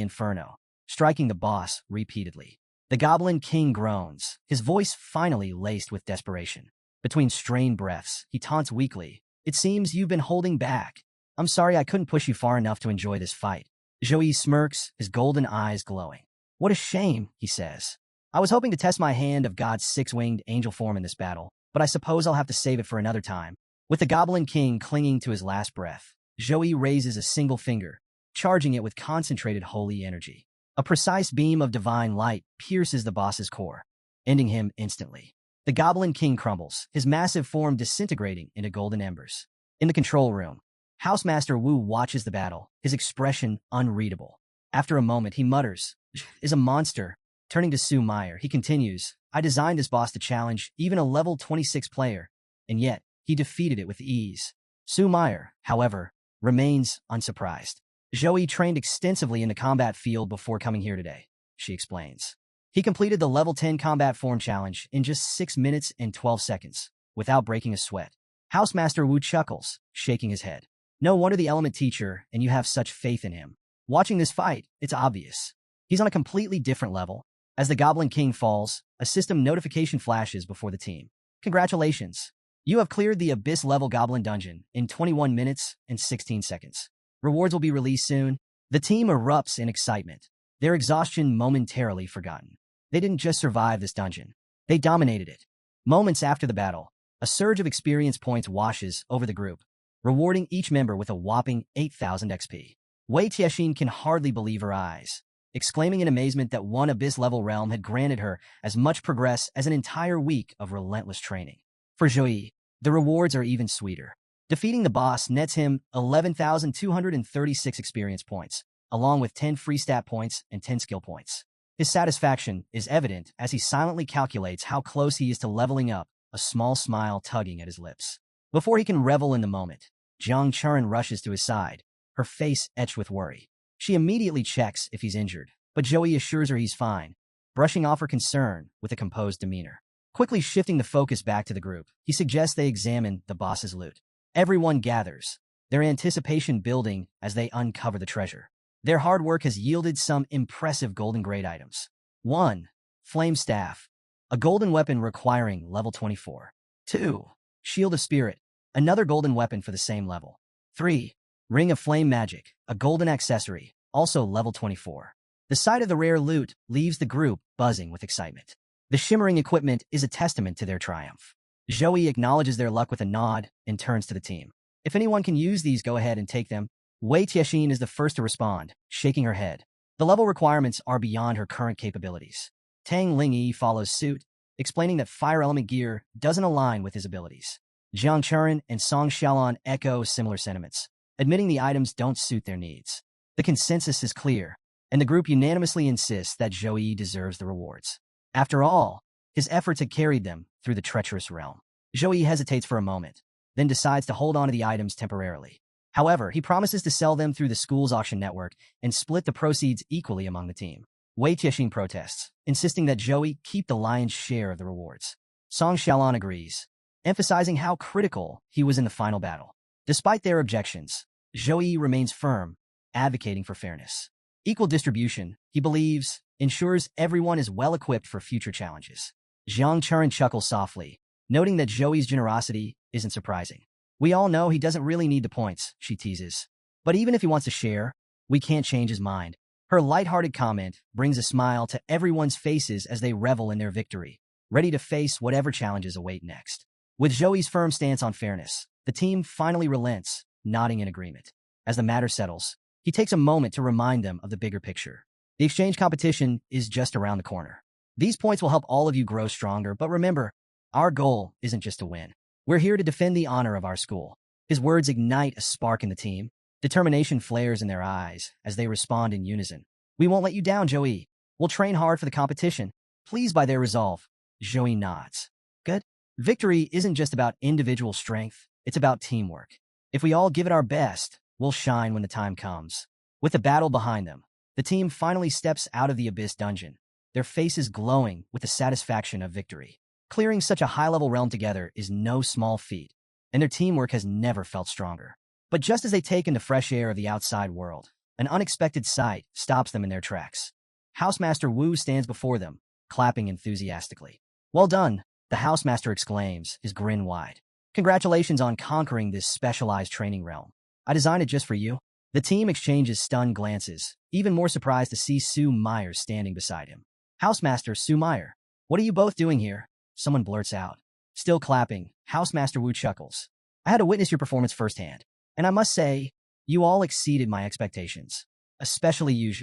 inferno, striking the boss repeatedly. The Goblin King groans, his voice finally laced with desperation. Between strained breaths, he taunts weakly. It seems you've been holding back. I'm sorry I couldn't push you far enough to enjoy this fight. Zhou smirks, his golden eyes glowing. What a shame, he says. I was hoping to test my hand of God's six-winged angel form in this battle, but I suppose I'll have to save it for another time. With the Goblin King clinging to his last breath, Zhou raises a single finger, charging it with concentrated holy energy. A precise beam of divine light pierces the boss's core, ending him instantly. The Goblin King crumbles, his massive form disintegrating into golden embers. In the control room, Housemaster Wu watches the battle, his expression unreadable. After a moment, he mutters, is a monster. Turning to Su Meyer, he continues, I designed this boss to challenge even a level 26 player, and yet he defeated it with ease. Su Meyer, however, remains unsurprised. Joey trained extensively in the combat field before coming here today, she explains. He completed the level 10 combat form challenge in just 6 minutes and 12 seconds, without breaking a sweat. Housemaster Wu chuckles, shaking his head. No wonder the element teacher and you have such faith in him. Watching this fight, it's obvious. He's on a completely different level. As the Goblin King falls, a system notification flashes before the team. Congratulations. You have cleared the Abyss-level Goblin Dungeon in 21 minutes and 16 seconds. Rewards will be released soon. The team erupts in excitement, their exhaustion momentarily forgotten. They didn't just survive this dungeon. They dominated it. Moments after the battle, a surge of experience points washes over the group, rewarding each member with a whopping 8,000 XP. Wei Tianxin can hardly believe her eyes, exclaiming in amazement that one Abyss-level realm had granted her as much progress as an entire week of relentless training. For Joey, the rewards are even sweeter. Defeating the boss nets him 11,236 experience points, along with 10 free stat points and 10 skill points. His satisfaction is evident as he silently calculates how close he is to leveling up, a small smile tugging at his lips. Before he can revel in the moment, Churan rushes to his side, her face etched with worry. She immediately checks if he's injured, but Joey assures her he's fine, brushing off her concern with a composed demeanor. Quickly shifting the focus back to the group, he suggests they examine the boss's loot. Everyone gathers, their anticipation building as they uncover the treasure. Their hard work has yielded some impressive golden grade items. 1. Flame Staff, a golden weapon requiring level 24. 2. Shield of Spirit, another golden weapon for the same level. 3. Ring of Flame Magic, a golden accessory, also level 24. The sight of the rare loot leaves the group buzzing with excitement. The shimmering equipment is a testament to their triumph. Joey acknowledges their luck with a nod and turns to the team. If anyone can use these, go ahead and take them. Wei Tianxin is the first to respond, shaking her head. The level requirements are beyond her current capabilities. Tang Lingyi follows suit, explaining that fire element gear doesn't align with his abilities. Jiang Churan and Song Xiaolon echo similar sentiments, admitting the items don't suit their needs. The consensus is clear, and the group unanimously insists that Joey deserves the rewards. After all, his efforts had carried them through the treacherous realm. Joey hesitates for a moment, then decides to hold on to the items temporarily. However, he promises to sell them through the school's auction network and split the proceeds equally among the team. Wei Tianxin protests, insisting that Joey keep the lion's share of the rewards. Song Xiaolon agrees, emphasizing how critical he was in the final battle. Despite their objections, Joey remains firm, advocating for fairness. Equal distribution, he believes, ensures everyone is well-equipped for future challenges. Jiang Churan chuckles softly, noting that Joey's generosity isn't surprising. We all know he doesn't really need the points, she teases. But even if he wants to share, we can't change his mind. Her lighthearted comment brings a smile to everyone's faces as they revel in their victory, ready to face whatever challenges await next. With Joey's firm stance on fairness, the team finally relents, nodding in agreement. As the matter settles, he takes a moment to remind them of the bigger picture. The exchange competition is just around the corner. These points will help all of you grow stronger, but remember, our goal isn't just to win. We're here to defend the honor of our school. His words ignite a spark in the team. Determination flares in their eyes as they respond in unison. We won't let you down, Joey. We'll train hard for the competition. Pleased by their resolve, Joey nods. Good. Victory isn't just about individual strength, it's about teamwork. If we all give it our best, we'll shine when the time comes. With the battle behind them, the team finally steps out of the Abyss dungeon, their faces glowing with the satisfaction of victory. Clearing such a high-level realm together is no small feat, and their teamwork has never felt stronger. But just as they take in the fresh air of the outside world, an unexpected sight stops them in their tracks. Housemaster Wu stands before them, clapping enthusiastically. Well done, the Housemaster exclaims, his grin wide. Congratulations on conquering this specialized training realm. I designed it just for you. The team exchanges stunned glances, even more surprised to see Su Meyer standing beside him. Housemaster Su Meyer, what are you both doing here? Someone blurts out. Still clapping, Housemaster Wu chuckles. I had to witness your performance firsthand, and I must say, you all exceeded my expectations. Especially you.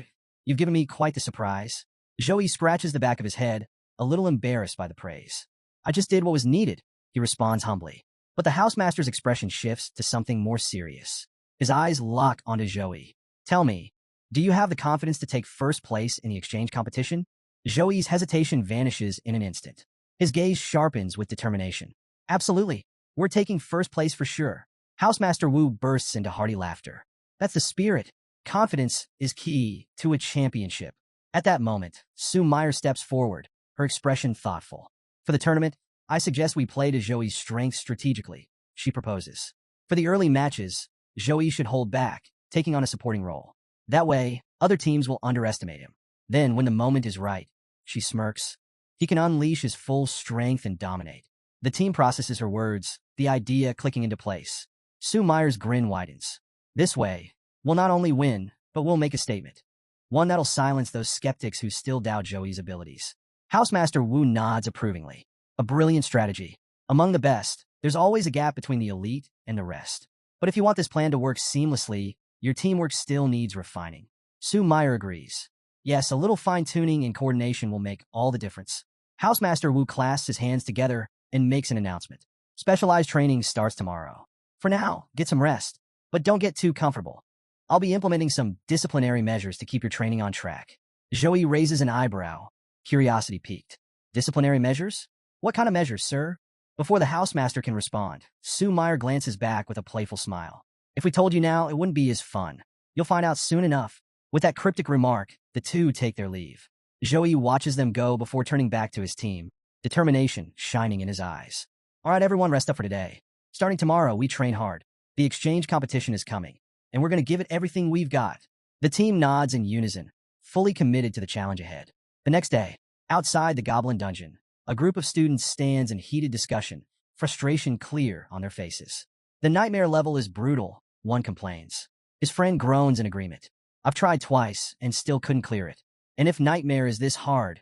You've given me quite the surprise. Joey scratches the back of his head, a little embarrassed by the praise. I just did what was needed, he responds humbly. But the Housemaster's expression shifts to something more serious. His eyes lock onto Joey. Tell me, do you have the confidence to take first place in the exchange competition? Zhouyi's hesitation vanishes in an instant. His gaze sharpens with determination. Absolutely. We're taking first place for sure. Housemaster Wu bursts into hearty laughter. That's the spirit. Confidence is key to a championship. At that moment, Sue Meyer steps forward, her expression thoughtful. For the tournament, I suggest we play to Zhouyi's strengths strategically, she proposes. For the early matches, Zhouyi should hold back, taking on a supporting role. That way, other teams will underestimate him. Then, when the moment is right, she smirks. He can unleash his full strength and dominate. The team processes her words, the idea clicking into place. Sue Meyer's grin widens. This way, we'll not only win, but we'll make a statement. One that'll silence those skeptics who still doubt Zhouyi's abilities. Housemaster Wu nods approvingly. A brilliant strategy. Among the best, there's always a gap between the elite and the rest. But if you want this plan to work seamlessly, your teamwork still needs refining. Sue Meyer agrees. Yes, a little fine-tuning and coordination will make all the difference. Housemaster Wu clasps his hands together and makes an announcement. Specialized training starts tomorrow. For now, get some rest, but don't get too comfortable. I'll be implementing some disciplinary measures to keep your training on track. Zhouyi raises an eyebrow, curiosity piqued. Disciplinary measures? What kind of measures, sir? Before the housemaster can respond, Sue Meyer glances back with a playful smile. If we told you now, it wouldn't be as fun. You'll find out soon enough. With that cryptic remark, the two take their leave. Zhouyi watches them go before turning back to his team, determination shining in his eyes. All right, everyone, rest up for today. Starting tomorrow, we train hard. The exchange competition is coming, and we're going to give it everything we've got. The team nods in unison, fully committed to the challenge ahead. The next day, outside the Goblin Dungeon, a group of students stands in heated discussion, frustration clear on their faces. The nightmare level is brutal, one complains. His friend groans in agreement. I've tried twice and still couldn't clear it. And if nightmare is this hard,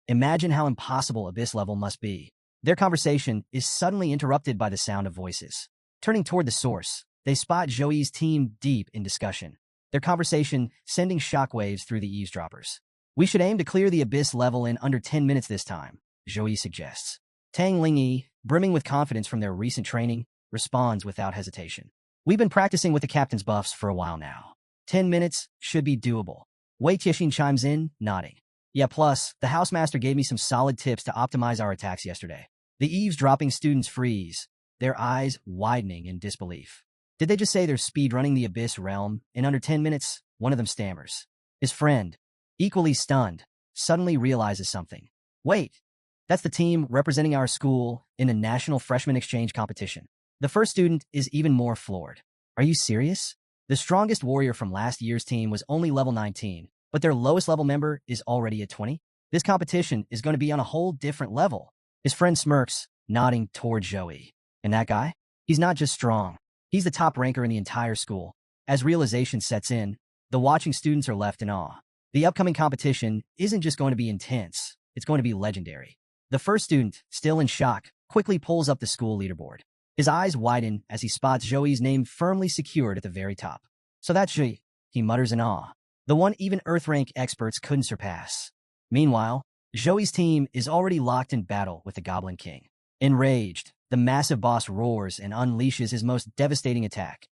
imagine how impossible abyss level must be. Their conversation is suddenly interrupted by the sound of voices. Turning toward the source, they spot Zhouyi's team deep in discussion, their conversation sending shockwaves through the eavesdroppers. We should aim to clear the abyss level in under 10 minutes this time, Zhouyi suggests. Tang Lingyi, brimming with confidence from their recent training, responds without hesitation. We've been practicing with the captain's buffs for a while now. 10 minutes should be doable. Wei Tiexin chimes in, nodding. Yeah, plus, the housemaster gave me some solid tips to optimize our attacks yesterday. The eavesdropping students freeze, their eyes widening in disbelief. Did they just say they're speedrunning the abyss realm in under 10 minutes? One of them stammers. His friend, equally stunned, suddenly realizes something. Wait, that's the team representing our school in a national freshman exchange competition. The first student is even more floored. Are you serious? The strongest warrior from last year's team was only level 19, but their lowest level member is already at 20? This competition is going to be on a whole different level. His friend smirks, nodding toward Zhouyi. And that guy? He's not just strong. He's the top ranker in the entire school. As realization sets in, the watching students are left in awe. The upcoming competition isn't just going to be intense, it's going to be legendary. The first student, still in shock, quickly pulls up the school leaderboard. His eyes widen as he spots Zhouyi's name firmly secured at the very top. So that's Zhouyi, he mutters in awe. The one even Earth-rank experts couldn't surpass. Meanwhile, Zhouyi's team is already locked in battle with the Goblin King. Enraged, the massive boss roars and unleashes his most devastating attack.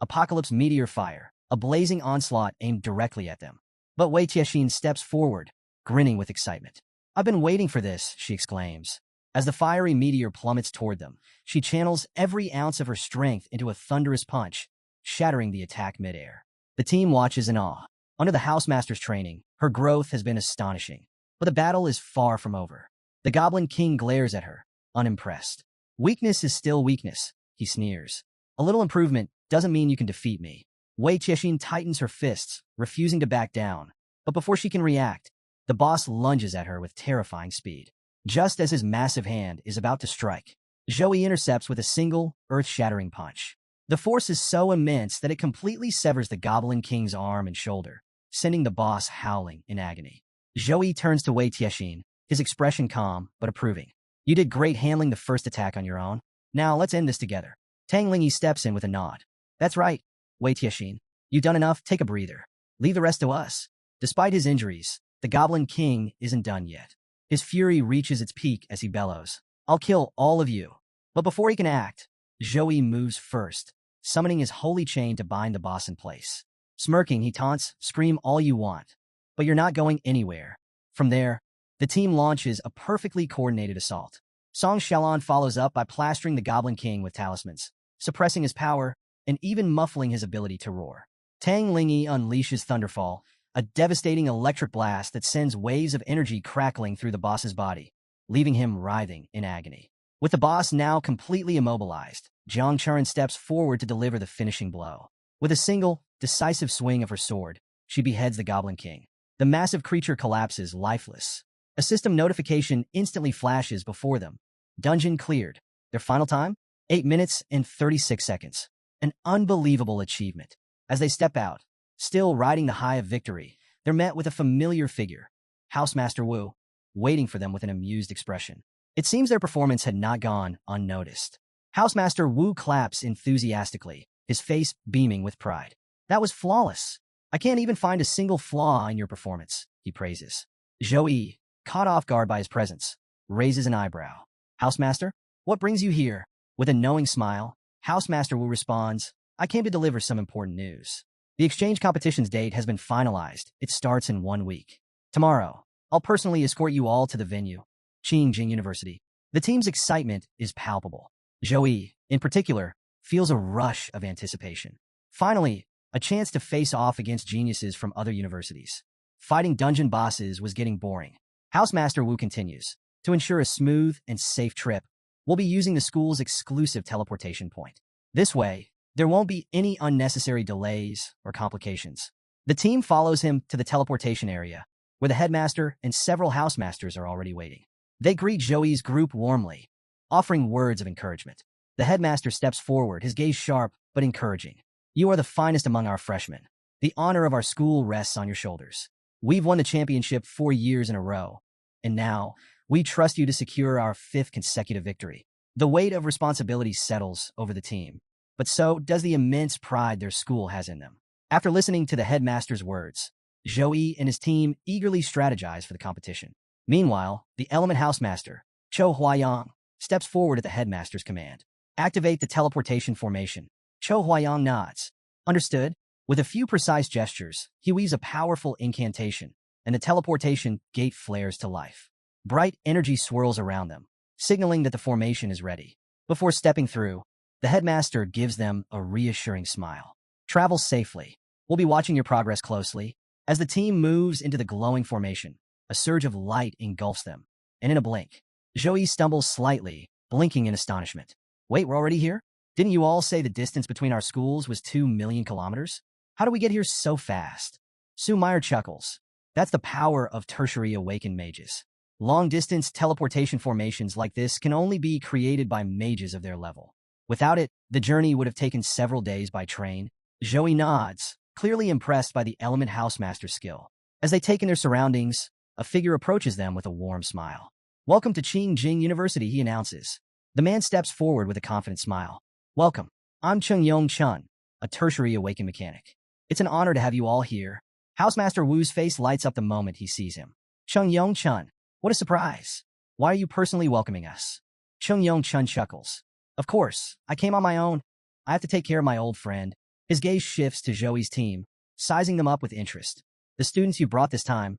Apocalypse Meteor Fire, a blazing onslaught aimed directly at them. But Wei Tiexin steps forward, grinning with excitement. I've been waiting for this, she exclaims. As the fiery meteor plummets toward them, she channels every ounce of her strength into a thunderous punch, shattering the attack midair. The team watches in awe. Under the housemaster's training, her growth has been astonishing. But the battle is far from over. The Goblin King glares at her, unimpressed. Weakness is still weakness, he sneers. A little improvement doesn't mean you can defeat me. Wei Tiexin tightens her fists, refusing to back down. But before she can react, the boss lunges at her with terrifying speed. Just as his massive hand is about to strike, Zhouyi intercepts with a single, earth-shattering punch. The force is so immense that it completely severs the Goblin King's arm and shoulder, sending the boss howling in agony. Zhouyi turns to Wei Tiexin, his expression calm but approving. You did great handling the first attack on your own. Now let's end this together. Tang Lingyi steps in with a nod. That's right, Wei Tiexin. You've done enough, take a breather. Leave the rest to us. Despite his injuries, the Goblin King isn't done yet. His fury reaches its peak as he bellows. I'll kill all of you. But before he can act, Zhouyi moves first, summoning his holy chain to bind the boss in place. Smirking, he taunts, scream all you want. But you're not going anywhere. From there, The team launches a perfectly coordinated assault. Song Shalon follows up by plastering the Goblin King with talismans, suppressing his power, and even muffling his ability to roar. Tang Lingyi unleashes Thunderfall, a devastating electric blast that sends waves of energy crackling through the boss's body, leaving him writhing in agony. With the boss now completely immobilized, Jang Churan steps forward to deliver the finishing blow. With a single, decisive swing of her sword, she beheads the Goblin King. The massive creature collapses lifeless. A system notification instantly flashes before them. Dungeon cleared. Their final time? 8 minutes and 36 seconds. An unbelievable achievement. As they step out, still riding the high of victory, they're met with a familiar figure, Housemaster Wu, waiting for them with an amused expression. It seems their performance had not gone unnoticed. Housemaster Wu claps enthusiastically, his face beaming with pride. That was flawless. I can't even find a single flaw in your performance, he praises. Zhou Yi, caught off guard by his presence, raises an eyebrow. Housemaster, what brings you here? With a knowing smile, Housemaster Wu responds, I came to deliver some important news. The exchange competition's date has been finalized. It starts in 1 week. Tomorrow, I'll personally escort you all to the venue, Jing University. The team's excitement is palpable. Zhou Yi, in particular, feels a rush of anticipation. Finally, a chance to face off against geniuses from other universities. Fighting dungeon bosses was getting boring. Housemaster Wu continues. To ensure a smooth and safe trip, we'll be using the school's exclusive teleportation point. This way, there won't be any unnecessary delays or complications. The team follows him to the teleportation area, where the headmaster and several housemasters are already waiting. They greet Zhou Yi's group warmly, offering words of encouragement. The headmaster steps forward, his gaze sharp but encouraging. You are the finest among our freshmen. The honor of our school rests on your shoulders. We've won the championship 4 years in a row, and now we trust you to secure our 5th consecutive victory. The weight of responsibility settles over the team, but so does the immense pride their school has in them. After listening to the headmaster's words, Zhou Yi and his team eagerly strategize for the competition. Meanwhile, the Element Housemaster, Cho Huayang, steps forward at the headmaster's command. Activate the teleportation formation. Cho Huayang nods. Understood? With a few precise gestures, he weaves a powerful incantation, and the teleportation gate flares to life. Bright energy swirls around them, signaling that the formation is ready. Before stepping through, the headmaster gives them a reassuring smile. Travel safely. We'll be watching your progress closely. As the team moves into the glowing formation, a surge of light engulfs them, and in a blink, Zhou Yi stumbles slightly, blinking in astonishment. Wait, we're already here? Didn't you all say the distance between our schools was 2 million kilometers? How do we get here so fast? Su Meyer chuckles. That's the power of tertiary awakened mages. Long-distance teleportation formations like this can only be created by mages of their level. Without it, the journey would have taken several days by train. Zhou Yi nods, clearly impressed by the Element Housemaster's skill. As they take in their surroundings, a figure approaches them with a warm smile. Welcome to Jing University, he announces. The man steps forward with a confident smile. Welcome. I'm Chung Chun, a tertiary awakened mechanic. It's an honor to have you all here. Housemaster Wu's face lights up the moment he sees him. Chung Chun, what a surprise. Why are you personally welcoming us? Chung Chun chuckles. Of course, I came on my own. I have to take care of my old friend. His gaze shifts to Zhou Yi's team, sizing them up with interest. The students you brought this time,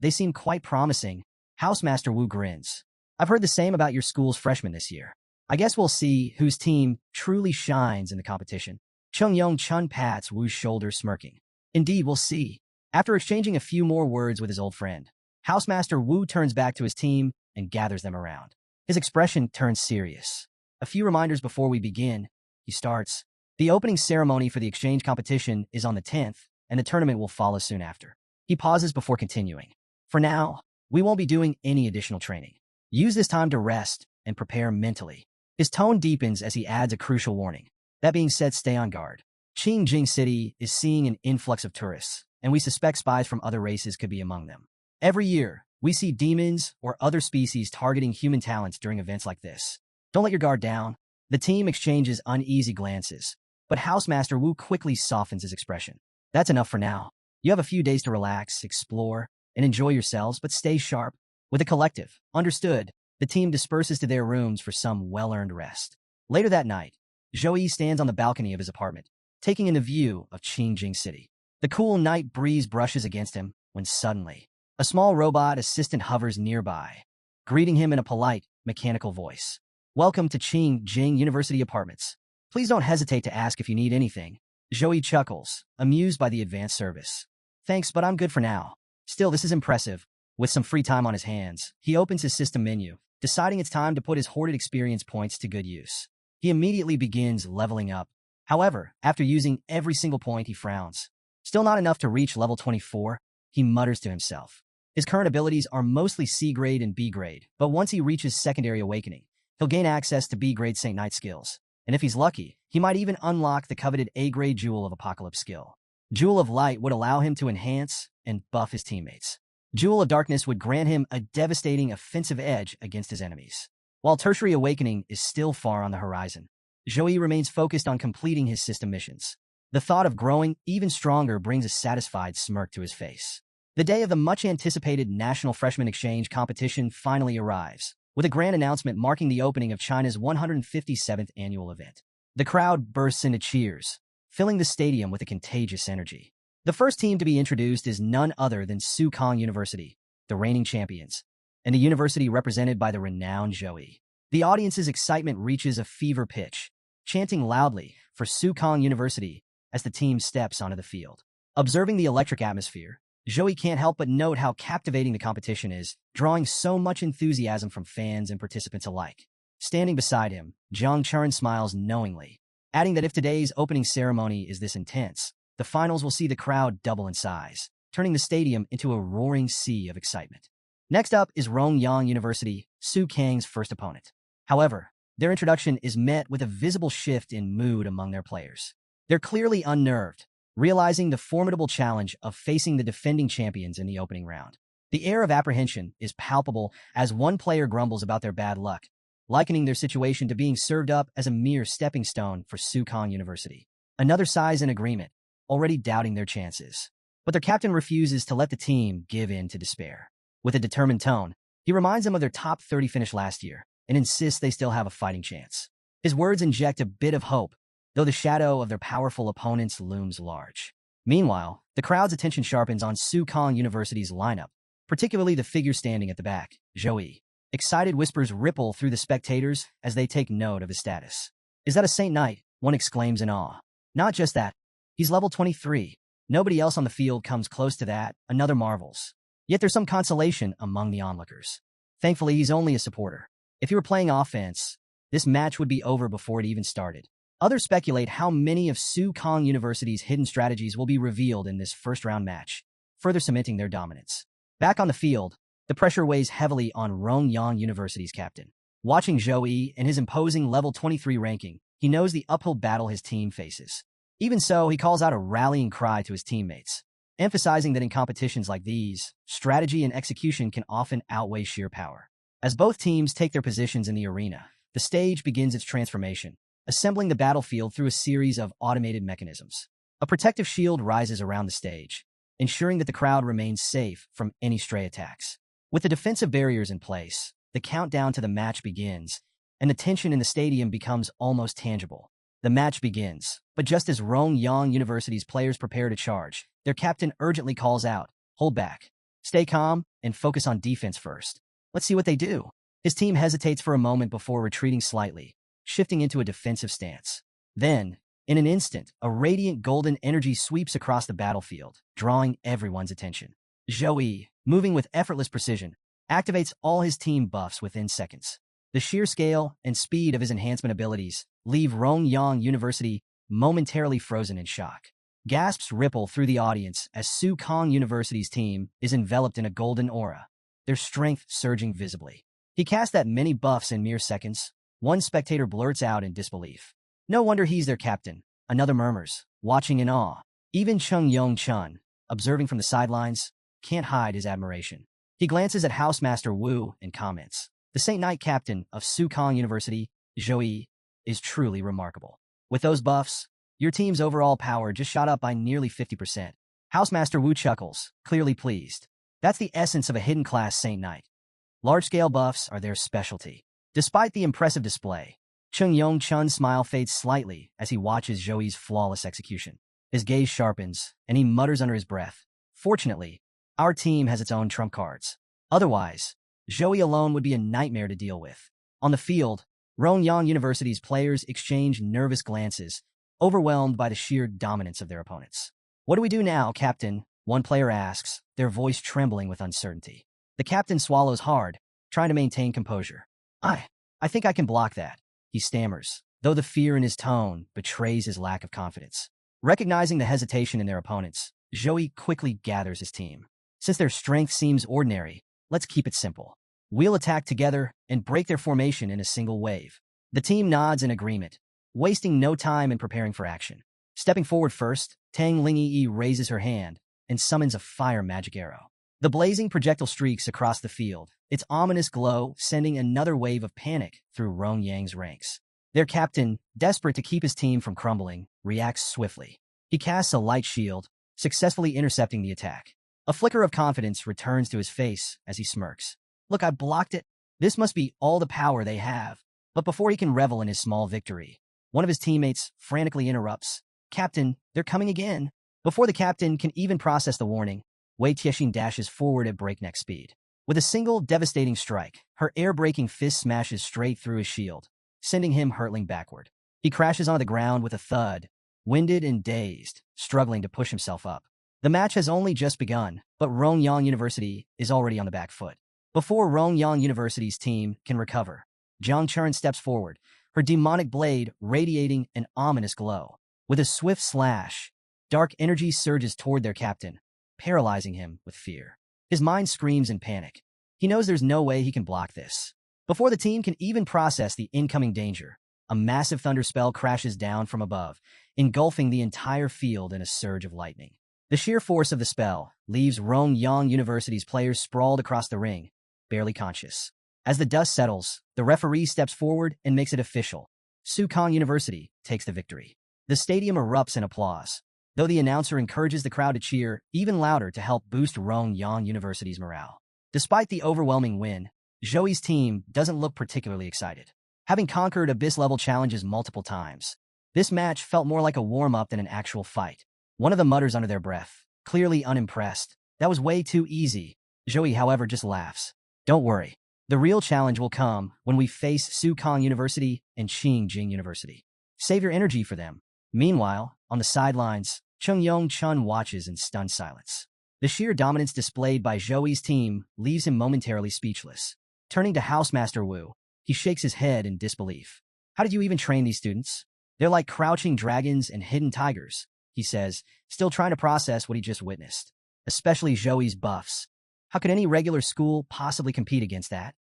they seem quite promising. Housemaster Wu grins. I've heard the same about your school's freshmen this year. I guess we'll see whose team truly shines in the competition. Chung Chun pats Wu's shoulder, smirking. Indeed, we'll see. After exchanging a few more words with his old friend, Housemaster Wu turns back to his team and gathers them around. His expression turns serious. A few reminders before we begin, he starts. The opening ceremony for the exchange competition is on the 10th, and the tournament will follow soon after. He pauses before continuing. For now, we won't be doing any additional training. Use this time to rest and prepare mentally. His tone deepens as he adds a crucial warning. That being said, stay on guard. Jing City is seeing an influx of tourists, and we suspect spies from other races could be among them. Every year, we see demons or other species targeting human talents during events like this. Don't let your guard down. The team exchanges uneasy glances, but Housemaster Wu quickly softens his expression. That's enough for now. You have a few days to relax, explore, and enjoy yourselves, but stay sharp. With a collective, understood, the team disperses to their rooms for some well-earned rest. Later that night, Zhou Yi stands on the balcony of his apartment, taking in the view of Jing City. The cool night breeze brushes against him when suddenly, A small robot assistant hovers nearby, greeting him in a polite, mechanical voice. Welcome to Jing University Apartments. Please don't hesitate to ask if you need anything. Joey chuckles, amused by the advanced service. Thanks, but I'm good for now. Still, this is impressive. With some free time on his hands, he opens his system menu, deciding it's time to put his hoarded experience points to good use. He immediately begins leveling up. However, after using every single point, he frowns. Still not enough to reach level 24, he mutters to himself. His current abilities are mostly C grade and B grade, but once he reaches Secondary Awakening, he'll gain access to B grade Saint Knight skills. And if he's lucky, he might even unlock the coveted A grade Jewel of Apocalypse skill. Jewel of Light would allow him to enhance and buff his teammates. Jewel of Darkness would grant him a devastating offensive edge against his enemies. While Tertiary Awakening is still far on the horizon, Joey remains focused on completing his system missions. The thought of growing even stronger brings a satisfied smirk to his face. The day of the much-anticipated National Freshman Exchange competition finally arrives, with a grand announcement marking the opening of China's 157th annual event. The crowd bursts into cheers, filling the stadium with a contagious energy. The first team to be introduced is none other than Sukong University, the reigning champions, and a university represented by the renowned Joey. The audience's excitement reaches a fever pitch, chanting loudly for Sukong University as the team steps onto the field. Observing the electric atmosphere, Joey can't help but note how captivating the competition is, drawing so much enthusiasm from fans and participants alike. Standing beside him, Churan smiles knowingly, adding that if today's opening ceremony is this intense, the finals will see the crowd double in size, turning the stadium into a roaring sea of excitement. Next up is Rongyang University, Sukong's first opponent. However, their introduction is met with a visible shift in mood among their players. They're clearly unnerved, realizing the formidable challenge of facing the defending champions in the opening round. The air of apprehension is palpable as one player grumbles about their bad luck, likening their situation to being served up as a mere stepping stone for Sukong University. Another sighs in agreement, already doubting their chances. But their captain refuses to let the team give in to despair. With a determined tone, he reminds them of their top 30 finish last year and insists they still have a fighting chance. His words inject a bit of hope, though the shadow of their powerful opponents looms large. Meanwhile, the crowd's attention sharpens on Sukong University's lineup, particularly the figure standing at the back, Joey. Excited whispers ripple through the spectators as they take note of his status. Is that a Saint Knight? One exclaims in awe. Not just that. He's level 23. Nobody else on the field comes close to that, another marvels. Yet there's some consolation among the onlookers. Thankfully, he's only a supporter. If he were playing offense, this match would be over before it even started. Others speculate how many of Sukong University's hidden strategies will be revealed in this first-round match, further cementing their dominance. Back on the field, the pressure weighs heavily on Rongyang University's captain. Watching Joey and his imposing level 23 ranking, he knows the uphill battle his team faces. Even so, he calls out a rallying cry to his teammates, emphasizing that in competitions like these, strategy and execution can often outweigh sheer power. As both teams take their positions in the arena, the stage begins its transformation, assembling the battlefield through a series of automated mechanisms. A protective shield rises around the stage, ensuring that the crowd remains safe from any stray attacks. With the defensive barriers in place, the countdown to the match begins, and the tension in the stadium becomes almost tangible. The match begins, but just as Rongyang University's players prepare to charge, their captain urgently calls out, "Hold back. Stay calm and focus on defense first. Let's see what they do." His team hesitates for a moment before retreating slightly, shifting into a defensive stance. Then, in an instant, a radiant golden energy sweeps across the battlefield, drawing everyone's attention. Joey, moving with effortless precision, activates all his team buffs within seconds. The sheer scale and speed of his enhancement abilities leave Rongyang University momentarily frozen in shock. Gasps ripple through the audience as Sukong University's team is enveloped in a golden aura, their strength surging visibly. He casts that many buffs in mere seconds. One spectator blurts out in disbelief. No wonder he's their captain, another murmurs, watching in awe. Even Chun, observing from the sidelines, can't hide his admiration. He glances at Housemaster Wu and comments, "The Saint Knight captain of Sukong University, Joey, is truly remarkable. With those buffs, your team's overall power just shot up by nearly 50%. Housemaster Wu chuckles, clearly pleased. That's the essence of a hidden class Saint Knight. Large-scale buffs are their specialty. Despite the impressive display, Chun's smile fades slightly as he watches Joey's flawless execution. His gaze sharpens, and he mutters under his breath, "Fortunately, Our team has its own trump cards. Otherwise, Joey alone would be a nightmare to deal with. On the field, Rongyang University's players exchange nervous glances, overwhelmed by the sheer dominance of their opponents. What do we do now, Captain? One player asks, their voice trembling with uncertainty. The captain swallows hard, trying to maintain composure. I think I can block that, he stammers, though the fear in his tone betrays his lack of confidence. Recognizing the hesitation in their opponents, Joey quickly gathers his team. Since their strength seems ordinary, let's keep it simple. We'll attack together and break their formation in a single wave. The team nods in agreement, wasting no time in preparing for action. Stepping forward first, Tang Lingyi raises her hand and summons a fire magic arrow. The blazing projectile streaks across the field, its ominous glow sending another wave of panic through Rongyang's ranks. Their captain, desperate to keep his team from crumbling, reacts swiftly. He casts a light shield, successfully intercepting the attack. A flicker of confidence returns to his face as he smirks. Look, I blocked it. This must be all the power they have. But before he can revel in his small victory, one of his teammates frantically interrupts. Captain, they're coming again. Before the captain can even process the warning, Wei Tiexin dashes forward at breakneck speed. With a single devastating strike, her air-breaking fist smashes straight through his shield, sending him hurtling backward. He crashes onto the ground with a thud, winded and dazed, struggling to push himself up. The match has only just begun, but Rongyang University is already on the back foot. Before Rongyang University's team can recover, Jang Churan steps forward, her demonic blade radiating an ominous glow. With a swift slash, dark energy surges toward their captain, paralyzing him with fear. His mind screams in panic. He knows there's no way he can block this. Before the team can even process the incoming danger, a massive thunder spell crashes down from above, engulfing the entire field in a surge of lightning. The sheer force of the spell leaves Rongyang University's players sprawled across the ring, barely conscious. As the dust settles, the referee steps forward and makes it official. Sukong University takes the victory. The stadium erupts in applause, though the announcer encourages the crowd to cheer even louder to help boost Rongyang University's morale. Despite the overwhelming win, Joey's team doesn't look particularly excited. Having conquered Abyss-level challenges multiple times, this match felt more like a warm-up than an actual fight. One of them mutters under their breath, clearly unimpressed. That was way too easy. Joey, however, just laughs. Don't worry. The real challenge will come when we face Sukong University and Jing University. Save your energy for them. Meanwhile, on the sidelines, Chung Chun watches in stunned silence. The sheer dominance displayed by Joey's team leaves him momentarily speechless. Turning to Housemaster Wu, he shakes his head in disbelief. How did you even train these students? They're like crouching dragons and hidden tigers, he says, still trying to process what he just witnessed. Especially Joey's buffs. How could any regular school possibly compete against that?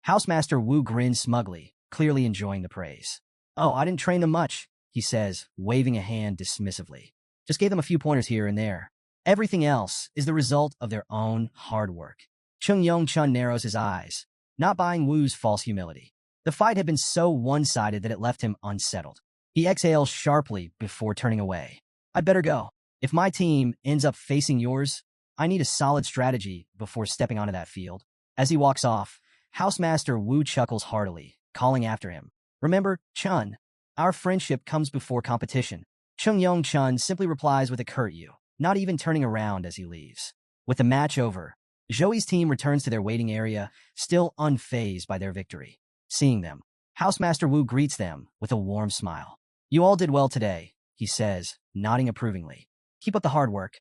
Housemaster Wu grins smugly, clearly enjoying the praise. Oh, I didn't train them much, he says, waving a hand dismissively. Just gave them a few pointers here and there. Everything else is the result of their own hard work. Chung Chun narrows his eyes, not buying Wu's false humility. The fight had been so one-sided that it left him unsettled. He exhales sharply before turning away. I'd better go. If my team ends up facing yours, I need a solid strategy before stepping onto that field. As he walks off, Housemaster Wu chuckles heartily, calling after him. Remember, Chun, our friendship comes before competition. Chung Chun simply replies with a curt "you," not even turning around as he leaves. With the match over, Joey's team returns to their waiting area, still unfazed by their victory. Seeing them, Housemaster Wu greets them with a warm smile. You all did well today, he says, nodding approvingly. Keep up the hard work.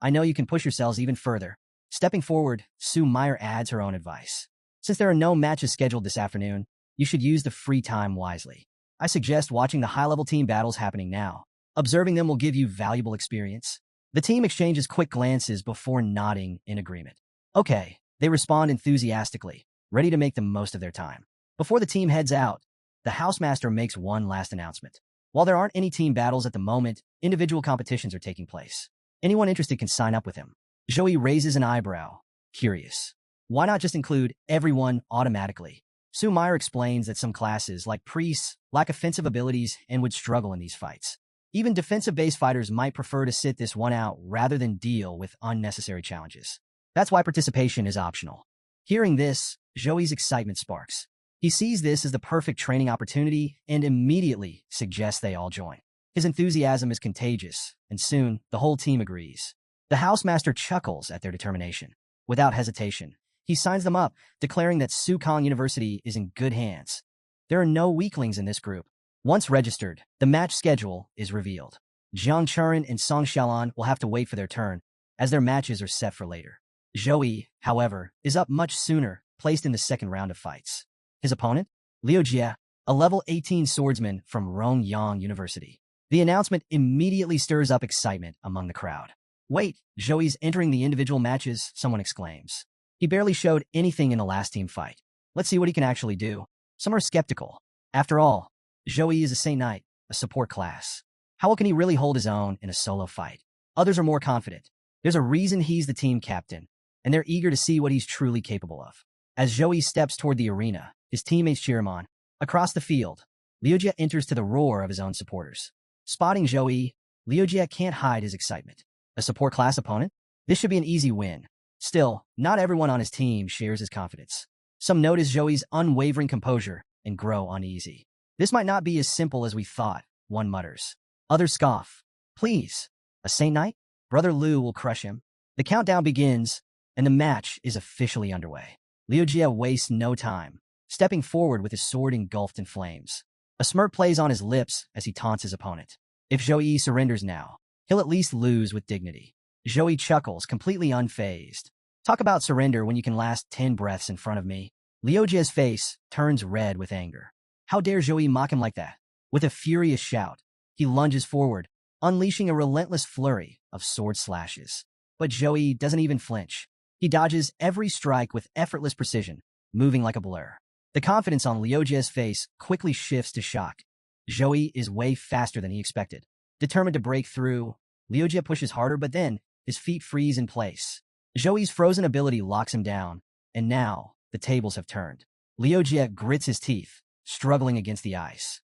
I know you can push yourselves even further. Stepping forward, Sue Meyer adds her own advice. Since there are no matches scheduled this afternoon, you should use the free time wisely. I suggest watching the high-level team battles happening now. Observing them will give you valuable experience. The team exchanges quick glances before nodding in agreement. Okay, they respond enthusiastically, ready to make the most of their time. Before the team heads out, the Housemaster makes one last announcement. While there aren't any team battles at the moment, individual competitions are taking place. Anyone interested can sign up with him. Joey raises an eyebrow, curious. Why not just include everyone automatically? Sue Meyer explains that some classes, like priests, lack offensive abilities and would struggle in these fights. Even defensive-based fighters might prefer to sit this one out rather than deal with unnecessary challenges. That's why participation is optional. Hearing this, Joey's excitement sparks. He sees this as the perfect training opportunity and immediately suggests they all join. His enthusiasm is contagious, and soon, the whole team agrees. The housemaster chuckles at their determination. Without hesitation, he signs them up, declaring that Sukong University is in good hands. There are no weaklings in this group. Once registered, the match schedule is revealed. Jiang Churan and Song Xiaolan will have to wait for their turn, as their matches are set for later. Zhou Yi, however, is up much sooner, placed in the second round of fights. His opponent? Liu Jie, a level 18 swordsman from Rongyang University. The announcement immediately stirs up excitement among the crowd. Wait, Zhou Yi's entering the individual matches, someone exclaims. He barely showed anything in the last team fight. Let's see what he can actually do. Some are skeptical. After all, Zhou Yi is a Saint Knight, a support class. How can he really hold his own in a solo fight? Others are more confident. There's a reason he's the team captain, and they're eager to see what he's truly capable of. As Zhou Yi steps toward the arena, his teammates cheer him on. Across the field, Liu Jie enters to the roar of his own supporters. Spotting Zhou Yi, Liu Jie can't hide his excitement. A support class opponent? This should be an easy win. Still, not everyone on his team shares his confidence. Some notice Zhou Yi's unwavering composure and grow uneasy. This might not be as simple as we thought, one mutters. Others scoff. Please, a Saint Knight? Brother Liu will crush him. The countdown begins, and the match is officially underway. Liu Jie wastes no time, stepping forward with his sword engulfed in flames. A smirk plays on his lips as he taunts his opponent. If Zhou Yi surrenders now, he'll at least lose with dignity. Zhou Yi chuckles, completely unfazed. Talk about surrender when you can last 10 breaths in front of me. Liu Jie's face turns red with anger. How dare Zhou Yi mock him like that? With a furious shout, he lunges forward, unleashing a relentless flurry of sword slashes. But Zhou Yi doesn't even flinch. He dodges every strike with effortless precision, moving like a blur. The confidence on Liu Jie's face quickly shifts to shock. Zhou Yi is way faster than he expected. Determined to break through, Liu Jie pushes harder, but then his feet freeze in place. Zhou Yi's frozen ability locks him down, and now the tables have turned. Liu Jie grits his teeth, struggling against the ice.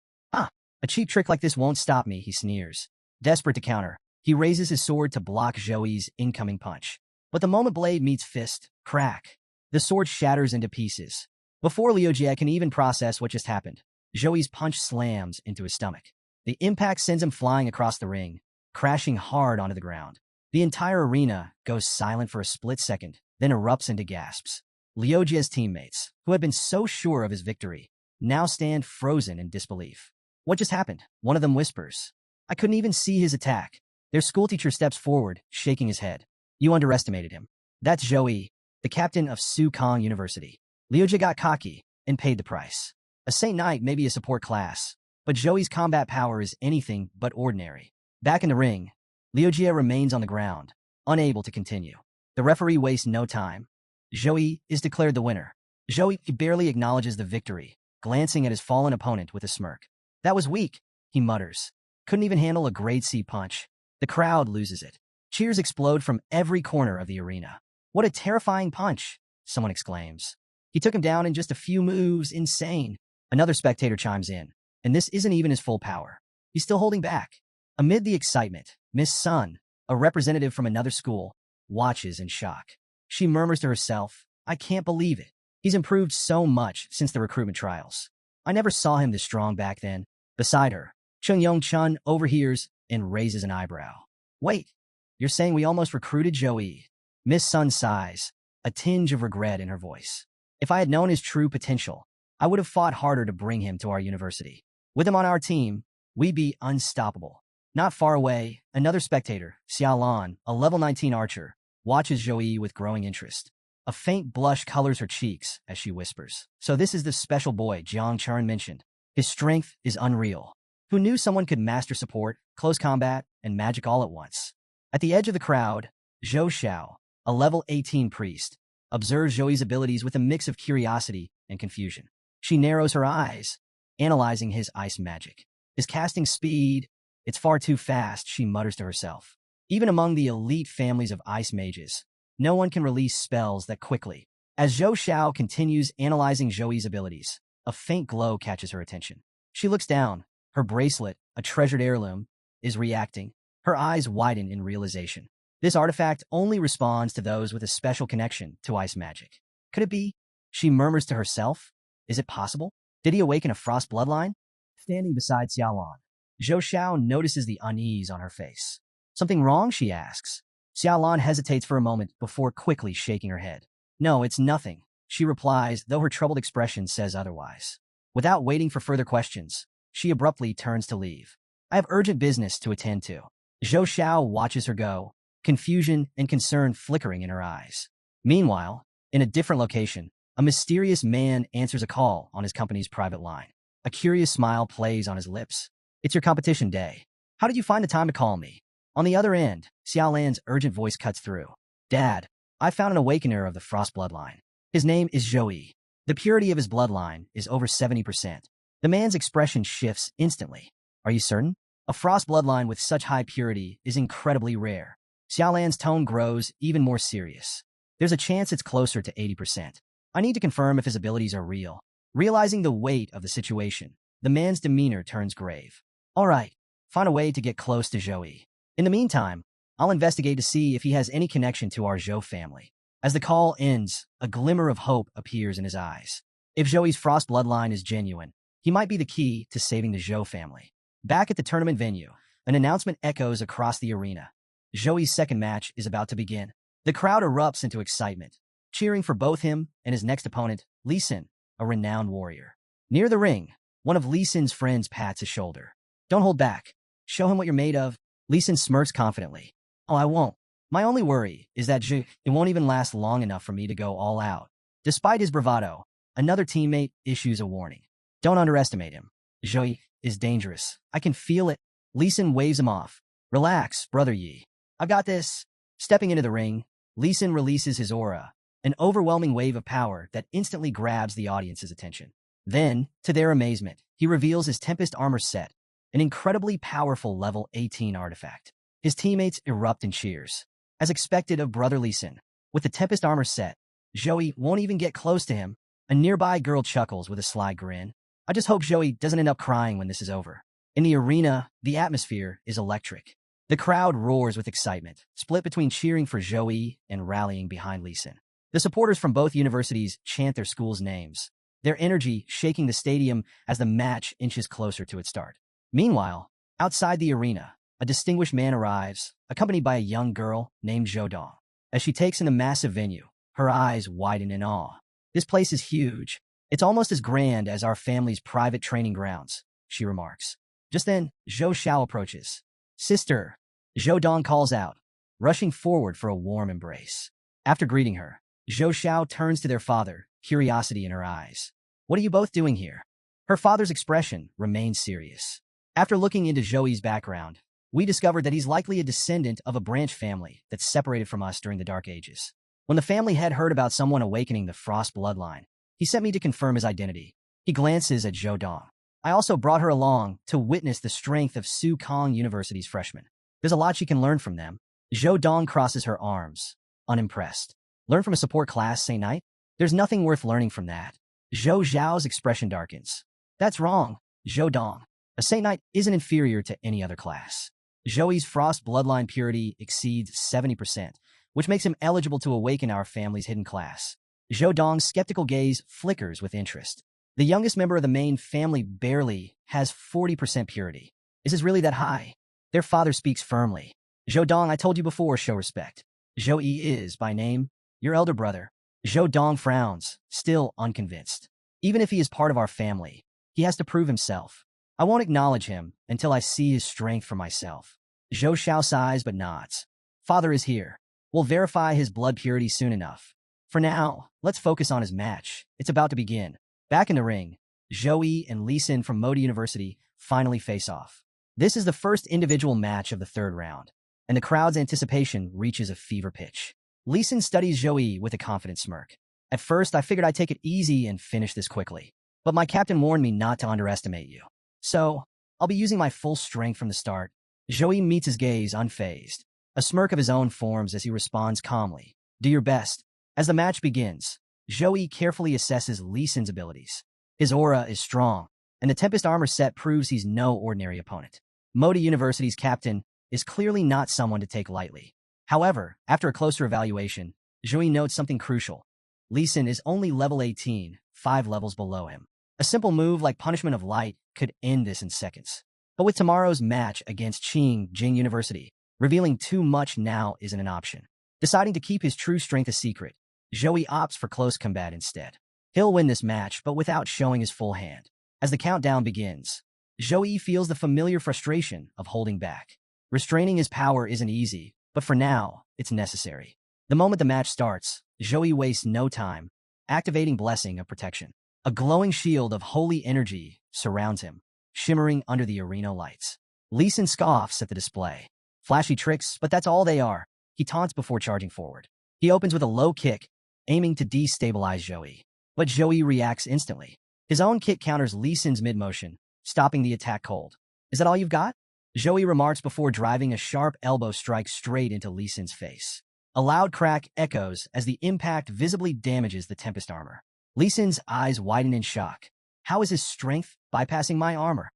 A cheap trick like this won't stop me, he sneers. Desperate to counter, he raises his sword to block Zhou Yi's incoming punch. But the moment blade meets fist, crack. The sword shatters into pieces. Before Liu Jie can even process what just happened, Zhou Yi's punch slams into his stomach. The impact sends him flying across the ring, crashing hard onto the ground. The entire arena goes silent for a split second, then erupts into gasps. Liu Jie's teammates, who had been so sure of his victory, now stand frozen in disbelief. What just happened? One of them whispers. I couldn't even see his attack. Their schoolteacher steps forward, shaking his head. You underestimated him. That's Zhou Yi, the captain of Sukong University. Liu Jie got cocky and paid the price. A Saint Knight may be a support class, but Zhou Yi's combat power is anything but ordinary. Back in the ring, Liu Jie remains on the ground, unable to continue. The referee wastes no time. Zhou Yi is declared the winner. Zhou Yi barely acknowledges the victory, glancing at his fallen opponent with a smirk. That was weak, he mutters. Couldn't even handle a grade C punch. The crowd loses it. Cheers explode from every corner of the arena. What a terrifying punch, someone exclaims. He took him down in just a few moves, insane. Another spectator chimes in, and this isn't even his full power. He's still holding back. Amid the excitement, Miss Sun, a representative from another school, watches in shock. She murmurs to herself, I can't believe it. He's improved so much since the recruitment trials. I never saw him this strong back then. Beside her, Chung Yong-chun overhears and raises an eyebrow. Wait, you're saying we almost recruited Zhou Yi? Miss Sun sighs, a tinge of regret in her voice. If I had known his true potential, I would have fought harder to bring him to our university. With him on our team, we'd be unstoppable. Not far away, another spectator, Xiaolan, a level 19 archer, watches Zhou Yi with growing interest. A faint blush colors her cheeks as she whispers. So this is the special boy Jiang Churan mentioned. His strength is unreal. Who knew someone could master support, close combat, and magic all at once? At the edge of the crowd, Zhou Xiao, a level 18 priest, observes Zhou Yi's abilities with a mix of curiosity and confusion. She narrows her eyes, analyzing his ice magic. His casting speed, it's far too fast, she mutters to herself. Even among the elite families of ice mages, no one can release spells that quickly. As Zhou Xiao continues analyzing Zhou Yi's abilities, a faint glow catches her attention. She looks down. Her bracelet, a treasured heirloom, is reacting. Her eyes widen in realization. This artifact only responds to those with a special connection to ice magic. Could it be? She murmurs to herself. Is it possible? Did he awaken a frost bloodline? Standing beside Xiaolan, Zhou Xiao notices the unease on her face. Something wrong, she asks. Xiaolan hesitates for a moment before quickly shaking her head. No, it's nothing, she replies, though her troubled expression says otherwise. Without waiting for further questions, she abruptly turns to leave. I have urgent business to attend to. Zhou Xiao watches her go, confusion and concern flickering in her eyes. Meanwhile, in a different location, a mysterious man answers a call on his company's private line. A curious smile plays on his lips. It's your competition day. How did you find the time to call me? On the other end, Xiaolan's urgent voice cuts through. Dad, I found an awakener of the Frost bloodline. His name is Zhou. The purity of his bloodline is over 70%. The man's expression shifts instantly. Are you certain? A Frost bloodline with such high purity is incredibly rare. Xiaolan's tone grows even more serious. There's a chance it's closer to 80%. I need to confirm if his abilities are real. Realizing the weight of the situation, the man's demeanor turns grave. All right, find a way to get close to Zhou. In the meantime, I'll investigate to see if he has any connection to our Zhou family. As the call ends, a glimmer of hope appears in his eyes. If Zhou's Frost bloodline is genuine, he might be the key to saving the Zhou family. Back at the tournament venue, an announcement echoes across the arena. Zhou's second match is about to begin. The crowd erupts into excitement, cheering for both him and his next opponent, Lee Sin, a renowned warrior. Near the ring, one of Lee Sin's friends pats his shoulder. Don't hold back. Show him what you're made of. Lee Sin smirks confidently. Oh, I won't. My only worry is that it won't even last long enough for me to go all out. Despite his bravado, another teammate issues a warning. Don't underestimate him. Zhou is dangerous. I can feel it. Lee Sin waves him off. Relax, brother Yi. I've got this. Stepping into the ring, Lee Sin releases his aura, an overwhelming wave of power that instantly grabs the audience's attention. Then, to their amazement, he reveals his Tempest armor set, an incredibly powerful level 18 artifact. His teammates erupt in cheers. As expected of brother Lee Sin, with the Tempest armor set, Zhou won't even get close to him. A nearby girl chuckles with a sly grin. I just hope Zhou doesn't end up crying when this is over. In the arena, the atmosphere is electric. The crowd roars with excitement, split between cheering for Zhou and rallying behind Lee Sin. The supporters from both universities chant their schools' names, their energy shaking the stadium as the match inches closer to its start. Meanwhile, outside the arena, a distinguished man arrives, accompanied by a young girl named Zhou Dong. As she takes in the massive venue, her eyes widen in awe. This place is huge. It's almost as grand as our family's private training grounds, she remarks. Just then, Zhou Xiao approaches. Sister, Zhou Dong calls out, rushing forward for a warm embrace. After greeting her, Zhou Xiao turns to their father, curiosity in her eyes. What are you both doing here? Her father's expression remains serious. After looking into Zhou's background, we discovered that he's likely a descendant of a branch family that separated from us during the Dark Ages. When the family head heard about someone awakening the Frost bloodline, he sent me to confirm his identity. He glances at Zhou Dong. I also brought her along to witness the strength of Sukong University's freshmen. There's a lot she can learn from them. Zhou Dong crosses her arms, unimpressed. Learn from a support class, say Knight? There's nothing worth learning from that. Zhou Zhao's expression darkens. That's wrong, Zhou Dong. A Saint Knight isn't inferior to any other class. Zhou's Frost bloodline purity exceeds 70%, which makes him eligible to awaken our family's hidden class. Zhou Dong's skeptical gaze flickers with interest. The youngest member of the main family barely has 40% purity. Is this really that high? Their father speaks firmly. Zhou Dong, I told you before, show respect. Zhou is, by name, your elder brother. Zhou Dong frowns, still unconvinced. Even if he is part of our family, he has to prove himself. I won't acknowledge him until I see his strength for myself. Zhou Xiao sighs but nods. Father is here. We'll verify his blood purity soon enough. For now, let's focus on his match. It's about to begin. Back in the ring, Zhou and Lee Sin from Horde University finally face off. This is the first individual match of the third round, and the crowd's anticipation reaches a fever pitch. Lee Sin studies Zhou with a confident smirk. At first, I figured I'd take it easy and finish this quickly, but my captain warned me not to underestimate you. So, I'll be using my full strength from the start. Zhou meets his gaze unfazed. A smirk of his own forms as he responds calmly. Do your best. As the match begins, Zhou carefully assesses Lee Sin's abilities. His aura is strong, and the Tempest armor set proves he's no ordinary opponent. Horde University's captain is clearly not someone to take lightly. However, after a closer evaluation, Zhou notes something crucial. Lee Sin is only level 18, 5 levels below him. A simple move like Punishment of Light could end this in seconds. But with tomorrow's match against Ching, Jing University, Revealing too much now isn't an option. Deciding to keep his true strength a secret, Joey opts for close combat instead. He'll win this match, but without showing his full hand. As the countdown begins, Joey feels the familiar frustration of holding back. Restraining his power isn't easy, but for now, it's necessary. The moment the match starts, Joey wastes no time, activating Blessing of Protection. A glowing shield of holy energy surrounds him, shimmering under the arena lights. Lee Sin scoffs at the display. Flashy tricks, but that's all they are. He taunts before charging forward. He opens with a low kick, aiming to destabilize Joey. But Joey reacts instantly. His own kick counters Lee Sin's mid-motion, stopping the attack cold. Is that all you've got? Joey remarks before driving a sharp elbow strike straight into Lee Sin's face. A loud crack echoes as the impact visibly damages the Tempest armor. Lee Sin's eyes widen in shock. How is his strength bypassing my armor?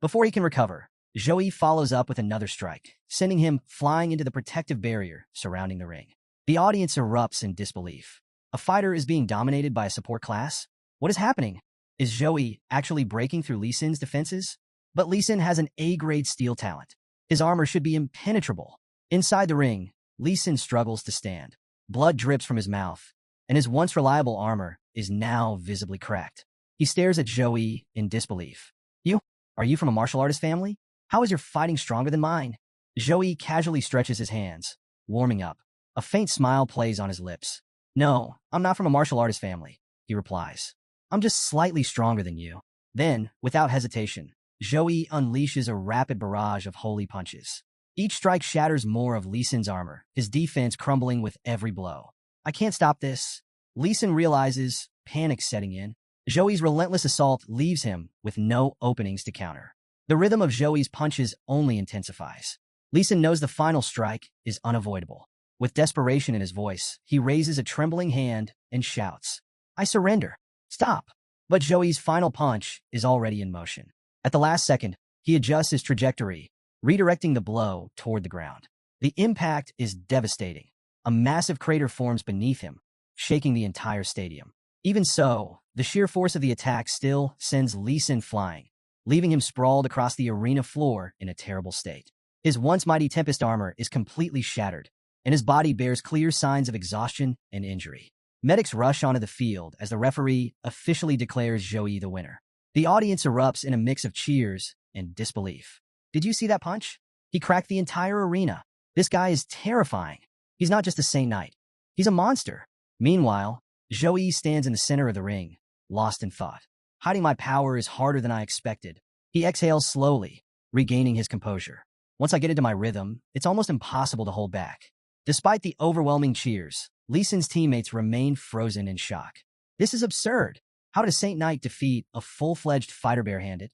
Before he can recover, Joey follows up with another strike, sending him flying into the protective barrier surrounding the ring. The audience erupts in disbelief. A fighter is being dominated by a support class? What is happening? Is Joey actually breaking through Lee Sin's defenses? But Lee Sin has an A-grade steel talent. His armor should be impenetrable. Inside the ring, Lee Sin struggles to stand. Blood drips from his mouth, and his once reliable armor is now visibly cracked. He stares at Joey in disbelief. Are you from a martial artist family? How is your fighting stronger than mine? Joey casually stretches his hands, warming up. A faint smile plays on his lips. No, I'm not from a martial artist family, he replies. I'm just slightly stronger than you. Then, without hesitation, Joey unleashes a rapid barrage of holy punches. Each strike shatters more of Lee Sin's armor, his defense crumbling with every blow. I can't stop this. Lee Sin realizes, panic setting in. Joey's relentless assault leaves him with no openings to counter. The rhythm of Joey's punches only intensifies. Lee Sin knows the final strike is unavoidable. With desperation in his voice, he raises a trembling hand and shouts, I surrender. Stop. But Joey's final punch is already in motion. At the last second, he adjusts his trajectory, redirecting the blow toward the ground. The impact is devastating. A massive crater forms beneath him, shaking the entire stadium. Even so, the sheer force of the attack still sends Lee Sin flying, leaving him sprawled across the arena floor in a terrible state. His once mighty Tempest armor is completely shattered, and his body bears clear signs of exhaustion and injury. Medics rush onto the field as the referee officially declares Joey the winner. The audience erupts in a mix of cheers and disbelief. Did you see that punch? He cracked the entire arena. This guy is terrifying. He's not just a Saint Knight. He's a monster. Meanwhile, Joey stands in the center of the ring, lost in thought. Hiding my power is harder than I expected. He exhales slowly, regaining his composure. Once I get into my rhythm, it's almost impossible to hold back. Despite the overwhelming cheers, Lee Sin's teammates remain frozen in shock. This is absurd. How did a Saint Knight defeat a full-fledged fighter barehanded?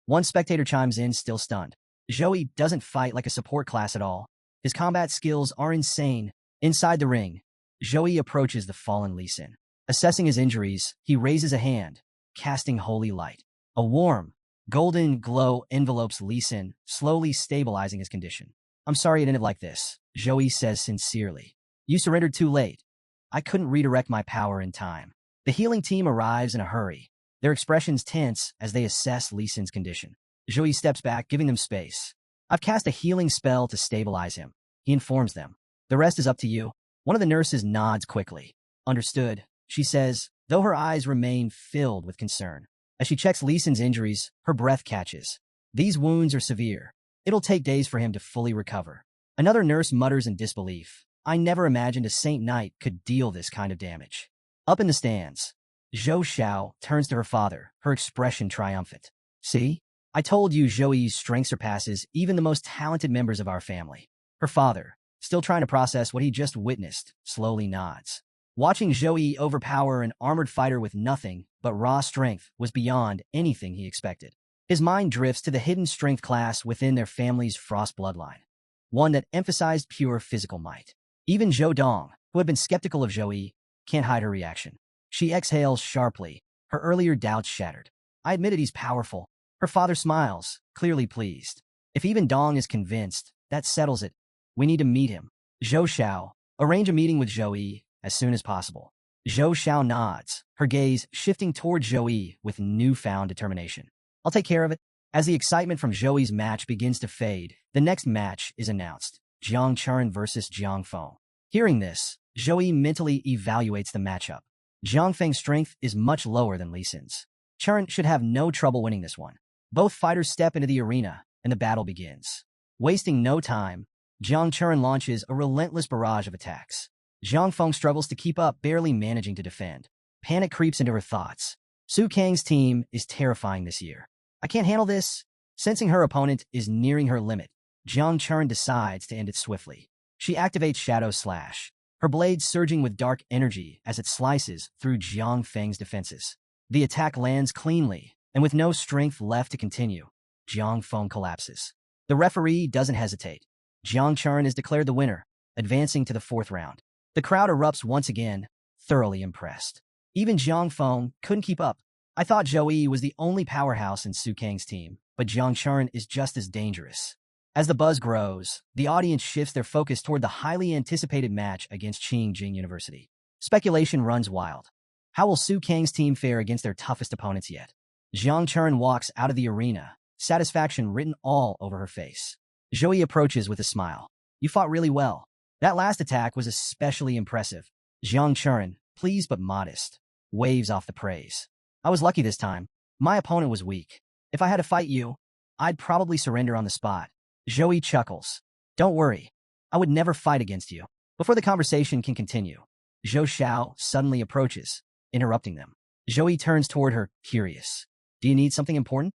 One spectator chimes in, still stunned. Joey doesn't fight like a support class at all. His combat skills are insane. Inside the ring, Joey approaches the fallen Lee Sin. Assessing his injuries, he raises a hand, casting holy light. A warm, golden glow envelopes Lee Sin, slowly stabilizing his condition. I'm sorry it ended like this, Joey says sincerely. You surrendered too late. I couldn't redirect my power in time. The healing team arrives in a hurry, their expressions tense as they assess Lee Sin's condition. Joey steps back, giving them space. I've cast a healing spell to stabilize him, he informs them. The rest is up to you. One of the nurses nods quickly. Understood, she says, though her eyes remain filled with concern. As she checks Lee Sin's injuries, her breath catches. These wounds are severe. It'll take days for him to fully recover. Another nurse mutters in disbelief. I never imagined a Saint Knight could deal this kind of damage. Up in the stands, Zhou Xiao turns to her father, her expression triumphant. See? I told you Joey's strength surpasses even the most talented members of our family. Her father, still trying to process what he just witnessed, slowly nods. Watching Joey overpower an armored fighter with nothing but raw strength was beyond anything he expected. His mind drifts to the hidden strength class within their family's Frost bloodline, one that emphasized pure physical might. Even Zhou Dong, who had been skeptical of Joey, can't hide her reaction. She exhales sharply, her earlier doubts shattered. I admitted he's powerful. Her father smiles, clearly pleased. If even Dong is convinced, that settles it. We need to meet him. Zhou Xiao, arrange a meeting with Joey as soon as possible. Zhou Xiao nods, her gaze shifting toward Joey with newfound determination. I'll take care of it. As the excitement from Joey's match begins to fade, the The next match is announced. Churan versus Jang Feng. Hearing this, Zhou mentally evaluates the matchup. Zhang Feng's strength is much lower than Li Sin's. Churan should have no trouble winning this one. Both fighters step into the arena, and the battle begins. Wasting no time, Churan launches a relentless barrage of attacks. Zhang Feng struggles to keep up, barely managing to defend. Panic creeps into her thoughts. Sukong's team is terrifying this year. I can't handle this. Sensing her opponent is nearing her limit, Churan decides to end it swiftly. She activates Shadow Slash, her blade surging with dark energy as it slices through Zhang Feng's defenses. The attack lands cleanly, and with no strength left to continue, Zhang Feng collapses. The referee doesn't hesitate. Churan is declared the winner, advancing to the 4th round. The crowd erupts once again, thoroughly impressed. Even Zhang Feng couldn't keep up. I thought Zhou was the only powerhouse in Sukong's team, but Churan is just as dangerous. As the buzz grows, the audience shifts their focus toward the highly anticipated match against Jing University. Speculation runs wild. How will Sukong's team fare against their toughest opponents yet? Churan walks out of the arena, satisfaction written all over her face. Zhou approaches with a smile. You fought really well. That last attack was especially impressive. Churan, pleased but modest, waves off the praise. I was lucky this time. My opponent was weak. If I had to fight you, I'd probably surrender on the spot. Zhou chuckles. Don't worry. I would never fight against you. Before the conversation can continue, Zhou Xiao suddenly approaches, interrupting them. Zhou turns toward her, curious. Do you need something important?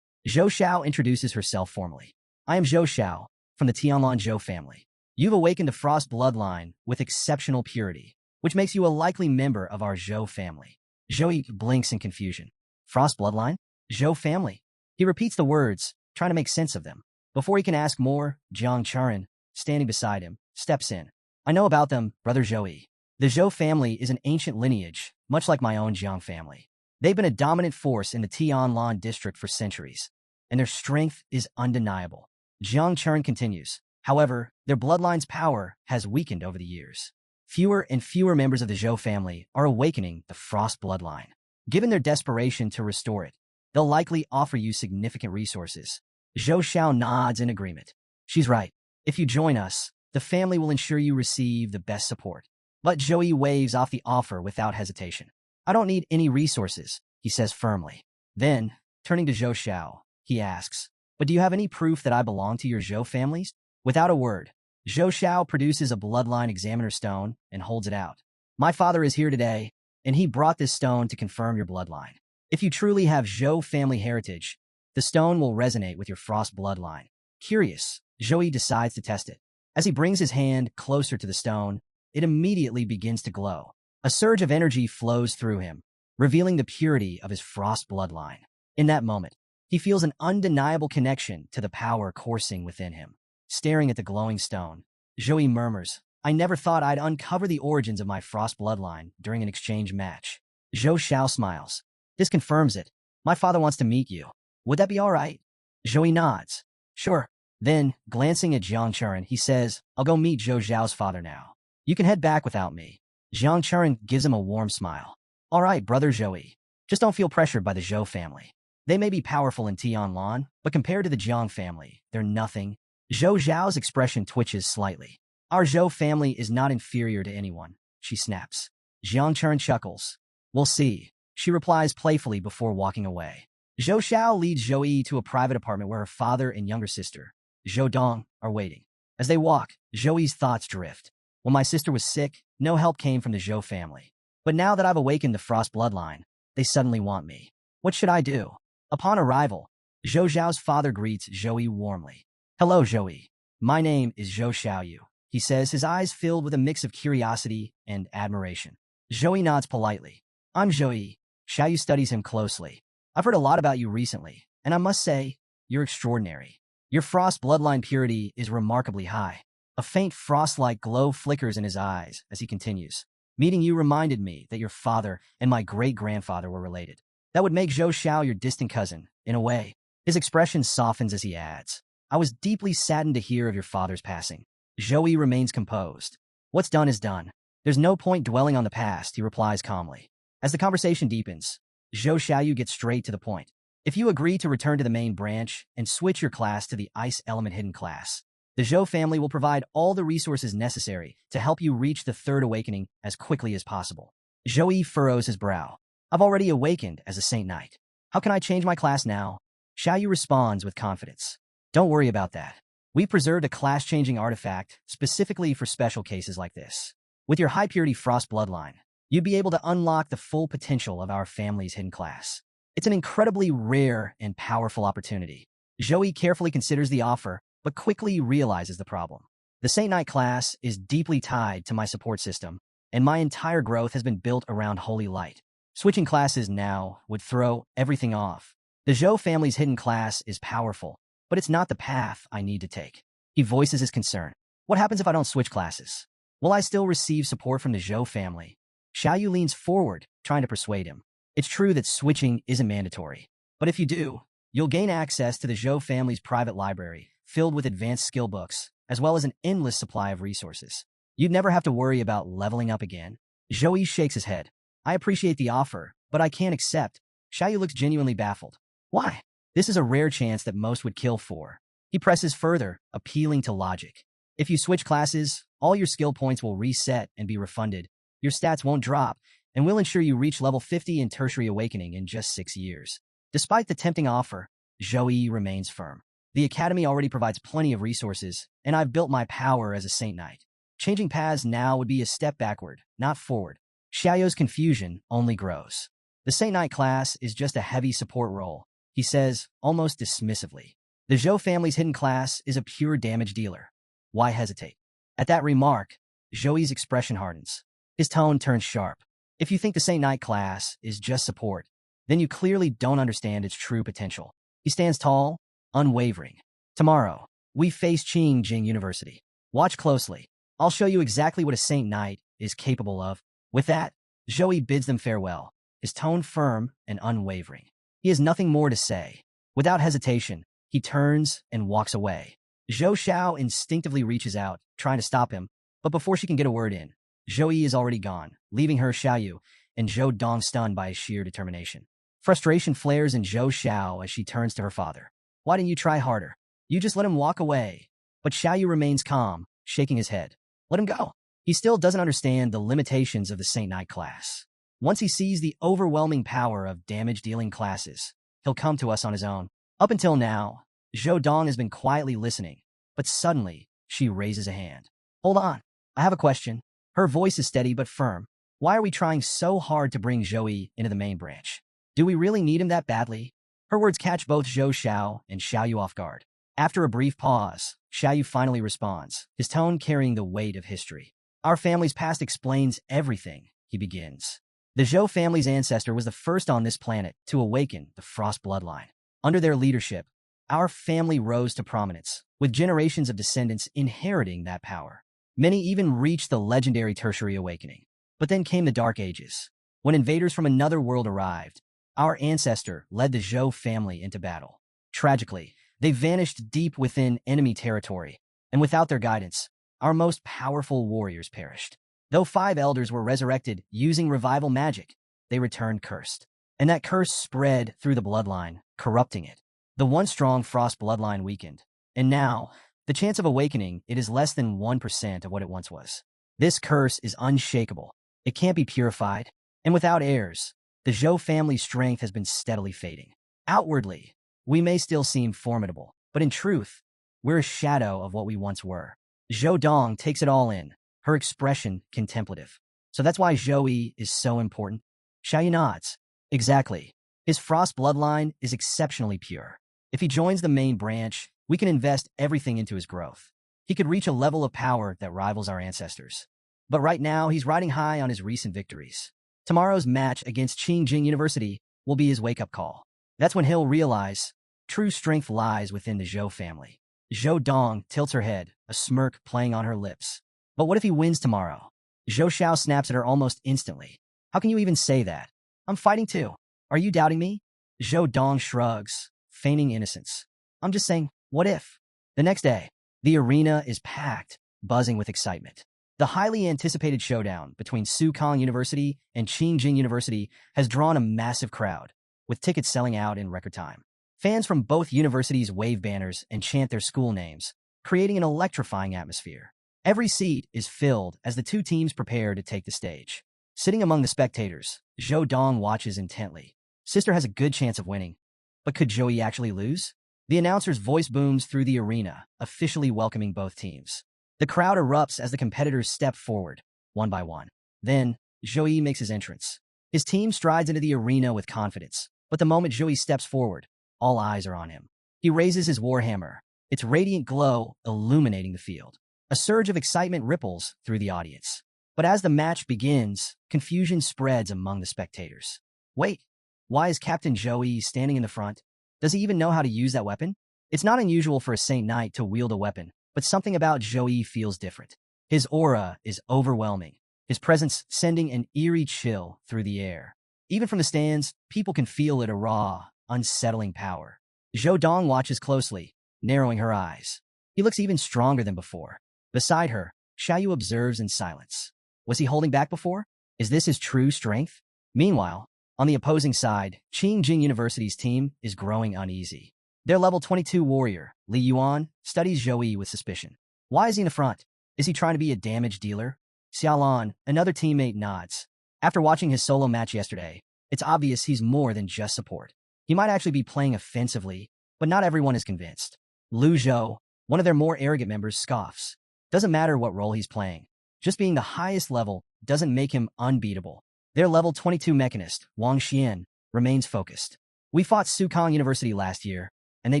Zhou Xiao introduces herself formally. I am Zhou Xiao, from the Tianlan Zhou family. You've awakened a frost bloodline with exceptional purity, which makes you a likely member of our Zhou family. Zhou blinks in confusion. Frost bloodline? Zhou family? He repeats the words, trying to make sense of them. Before he can ask more, Churan, standing beside him, steps in. I know about them, Brother Zhou. The Zhou family is an ancient lineage, much like my own Jiang family. They've been a dominant force in the Tianlan district for centuries, and their strength is undeniable. Churan continues. However, their bloodline's power has weakened over the years. Fewer and fewer members of the Zhou family are awakening the Frost bloodline. Given their desperation to restore it, they'll likely offer you significant resources. Zhou Xiao nods in agreement. She's right. If you join us, the family will ensure you receive the best support. But Zhou waves off the offer without hesitation. I don't need any resources, he says firmly. Then, turning to Zhou Xiao, he asks, but do you have any proof that I belong to your Zhou families? Without a word, Zhou Xiao produces a bloodline examiner stone and holds it out. My father is here today, and he brought this stone to confirm your bloodline. If you truly have Zhou family heritage, the stone will resonate with your Frost bloodline. Curious, Zhou decides to test it. As he brings his hand closer to the stone, it immediately begins to glow. A surge of energy flows through him, revealing the purity of his Frost bloodline. In that moment, he feels an undeniable connection to the power coursing within him. Staring at the glowing stone, Zhou murmurs, I never thought I'd uncover the origins of my Frost bloodline during an exchange match. Zhou Xiao smiles. This confirms it. My father wants to meet you. Would that be all right? Zhou nods. Sure. Then, glancing at Churan, he says, I'll go meet Zhou Xiao's father now. You can head back without me. Churan gives him a warm smile. All right, Brother Zhou. Just don't feel pressured by the Zhou family. They may be powerful in Tianlan, but compared to the Jiang family, they're nothing. Zhou Xiao's expression twitches slightly. Our Zhou family is not inferior to anyone, she snaps. Churan chuckles. We'll see, she replies playfully before walking away. Zhou Xiao leads Zhou to a private apartment where her father and younger sister, Zhou Dong, are waiting. As they walk, Zhou's thoughts drift. When my sister was sick, no help came from the Zhou family. But now that I've awakened the Frost bloodline, they suddenly want me. What should I do? Upon arrival, Zhou Xiao's father greets Zhou warmly. Hello, Zhou. My name is Zhou Xiaoyu, he says, his eyes filled with a mix of curiosity and admiration. Zhou nods politely. I'm Zhou. Xiaoyu studies him closely. I've heard a lot about you recently, and I must say, you're extraordinary. Your Frost bloodline purity is remarkably high. A faint frost-like glow flickers in his eyes as he continues. Meeting you reminded me that your father and my great-grandfather were related. That would make Zhou Xiao your distant cousin, in a way. His expression softens as he adds. I was deeply saddened to hear of your father's passing. Zhou remains composed. What's done is done. There's no point dwelling on the past, he replies calmly. As the conversation deepens, Zhou Xiaoyu gets straight to the point. If you agree to return to the main branch and switch your class to the Ice Element Hidden class, The Zhou family will provide all the resources necessary to help you reach the third awakening as quickly as possible. Zhou furrows his brow. I've already awakened as a Saint Knight. How can I change my class now? Xiaoyu responds with confidence. Don't worry about that. We preserved a class-changing artifact specifically for special cases like this. With your high-purity Frost Bloodline, you'd be able to unlock the full potential of our family's hidden class. It's an incredibly rare and powerful opportunity. Zhou carefully considers the offer, but quickly realizes the problem. The Saint Knight class is deeply tied to my support system, and my entire growth has been built around Holy Light. Switching classes now would throw everything off. The Zhou family's hidden class is powerful, but it's not the path I need to take. He voices his concern. What happens if I don't switch classes? Will I still receive support from the Zhou family? Xiaoyu leans forward, trying to persuade him. It's true that switching isn't mandatory, but if you do, you'll gain access to the Zhou family's private library, filled with advanced skill books, as well as an endless supply of resources. You'd never have to worry about leveling up again. Zhou shakes his head. I appreciate the offer, but I can't accept. Xiaoyu looks genuinely baffled. Why? This is a rare chance that most would kill for. He presses further, appealing to logic. If you switch classes, all your skill points will reset and be refunded. Your stats won't drop, and we'll ensure you reach level 50 in Tertiary Awakening in just 6 years. Despite the tempting offer, Zhou remains firm. The Academy already provides plenty of resources, and I've built my power as a Saint Knight. Changing paths now would be a step backward, not forward. Xiaoyu's confusion only grows. The Saint Knight class is just a heavy support role, he says, almost dismissively. The Zhou family's hidden class is a pure damage dealer. Why hesitate? At that remark, Zhou's expression hardens. His tone turns sharp. If you think the Saint Knight class is just support, then you clearly don't understand its true potential. He stands tall, unwavering. Tomorrow, we face Jing University. Watch closely. I'll show you exactly what a Saint Knight is capable of. With that, Zhou bids them farewell, his tone firm and unwavering. He has nothing more to say. Without hesitation, he turns and walks away. Zhou Xiao instinctively reaches out, trying to stop him, but before she can get a word in, Zhou is already gone, leaving her Xiaoyu and Zhou Dong stunned by his sheer determination. Frustration flares in Zhou Xiao as she turns to her father. Why didn't you try harder? You just let him walk away. But Xiaoyu remains calm, shaking his head. Let him go. He still doesn't understand the limitations of the Saint Knight class. Once he sees the overwhelming power of damage-dealing classes, he'll come to us on his own. Up until now, Zhou Dong has been quietly listening, but suddenly, she raises a hand. Hold on. I have a question. Her voice is steady but firm. Why are we trying so hard to bring Zhou into the main branch? Do we really need him that badly? Her words catch both Zhou Xiao and Xiaoyu off guard. After a brief pause, Xiaoyu finally responds, his tone carrying the weight of history. Our family's past explains everything, he begins. The Zhou family's ancestor was the first on this planet to awaken the Frost Bloodline. Under their leadership, our family rose to prominence, with generations of descendants inheriting that power. Many even reached the legendary Tertiary Awakening. But then came the Dark Ages. When invaders from another world arrived, our ancestor led the Zhou family into battle. Tragically, they vanished deep within enemy territory, and without their guidance, our most powerful warriors perished. Though 5 elders were resurrected using revival magic, they returned cursed. And that curse spread through the bloodline, corrupting it. The once strong Frost bloodline weakened, and now, the chance of awakening it is less than 1% of what it once was. This curse is unshakable. It can't be purified, and without heirs, the Zhou family's strength has been steadily fading. Outwardly, we may still seem formidable, but in truth, we're a shadow of what we once were. Zhou Dong takes it all in, her expression contemplative. So that's why Zhou is so important? Xiaoyu nods. Exactly. His Frost bloodline is exceptionally pure. If he joins the main branch, we can invest everything into his growth. He could reach a level of power that rivals our ancestors. But right now, he's riding high on his recent victories. Tomorrow's match against Jing University will be his wake-up call. That's when he'll realize true strength lies within the Zhou family. Zhou Dong tilts her head, a smirk playing on her lips. But what if he wins tomorrow? Zhou Xiao snaps at her almost instantly. How can you even say that? I'm fighting too. Are you doubting me? Zhou Dong shrugs, feigning innocence. I'm just saying, what if? The next day, the arena is packed, buzzing with excitement. The highly anticipated showdown between Sukong University and Jing University has drawn a massive crowd, with tickets selling out in record time. Fans from both universities wave banners and chant their school names, creating an electrifying atmosphere. Every seat is filled as the two teams prepare to take the stage. Sitting among the spectators, Zhou Dong watches intently. Sister has a good chance of winning. But could Joey actually lose? The announcer's voice booms through the arena, officially welcoming both teams. The crowd erupts as the competitors step forward, one by one. Then, Joey makes his entrance. His team strides into the arena with confidence, but the moment Joey steps forward, all eyes are on him. He raises his warhammer, its radiant glow illuminating the field. A surge of excitement ripples through the audience. But as the match begins, confusion spreads among the spectators. Wait, why is Captain Joey standing in the front? Does he even know how to use that weapon? It's not unusual for a Saint Knight to wield a weapon, but something about Joey feels different. His aura is overwhelming, his presence sending an eerie chill through the air. Even from the stands, people can feel it, a raw, unsettling power. Zhou Dong watches closely, narrowing her eyes. He looks even stronger than before. Beside her, Xiaoyu observes in silence. Was he holding back before? Is this his true strength? Meanwhile, on the opposing side, Jing University's team is growing uneasy. Their level 22 warrior, Li Yuan, studies Joey with suspicion. Why is he in the front? Is he trying to be a damage dealer? Xiaolan, another teammate, nods. After watching his solo match yesterday, it's obvious he's more than just support. He might actually be playing offensively, but not everyone is convinced. Lu Zhou, one of their more arrogant members, scoffs. Doesn't matter what role he's playing. Just being the highest level doesn't make him unbeatable. Their level 22 mechanist, Wang Xian, remains focused. We fought Sukong University last year, and they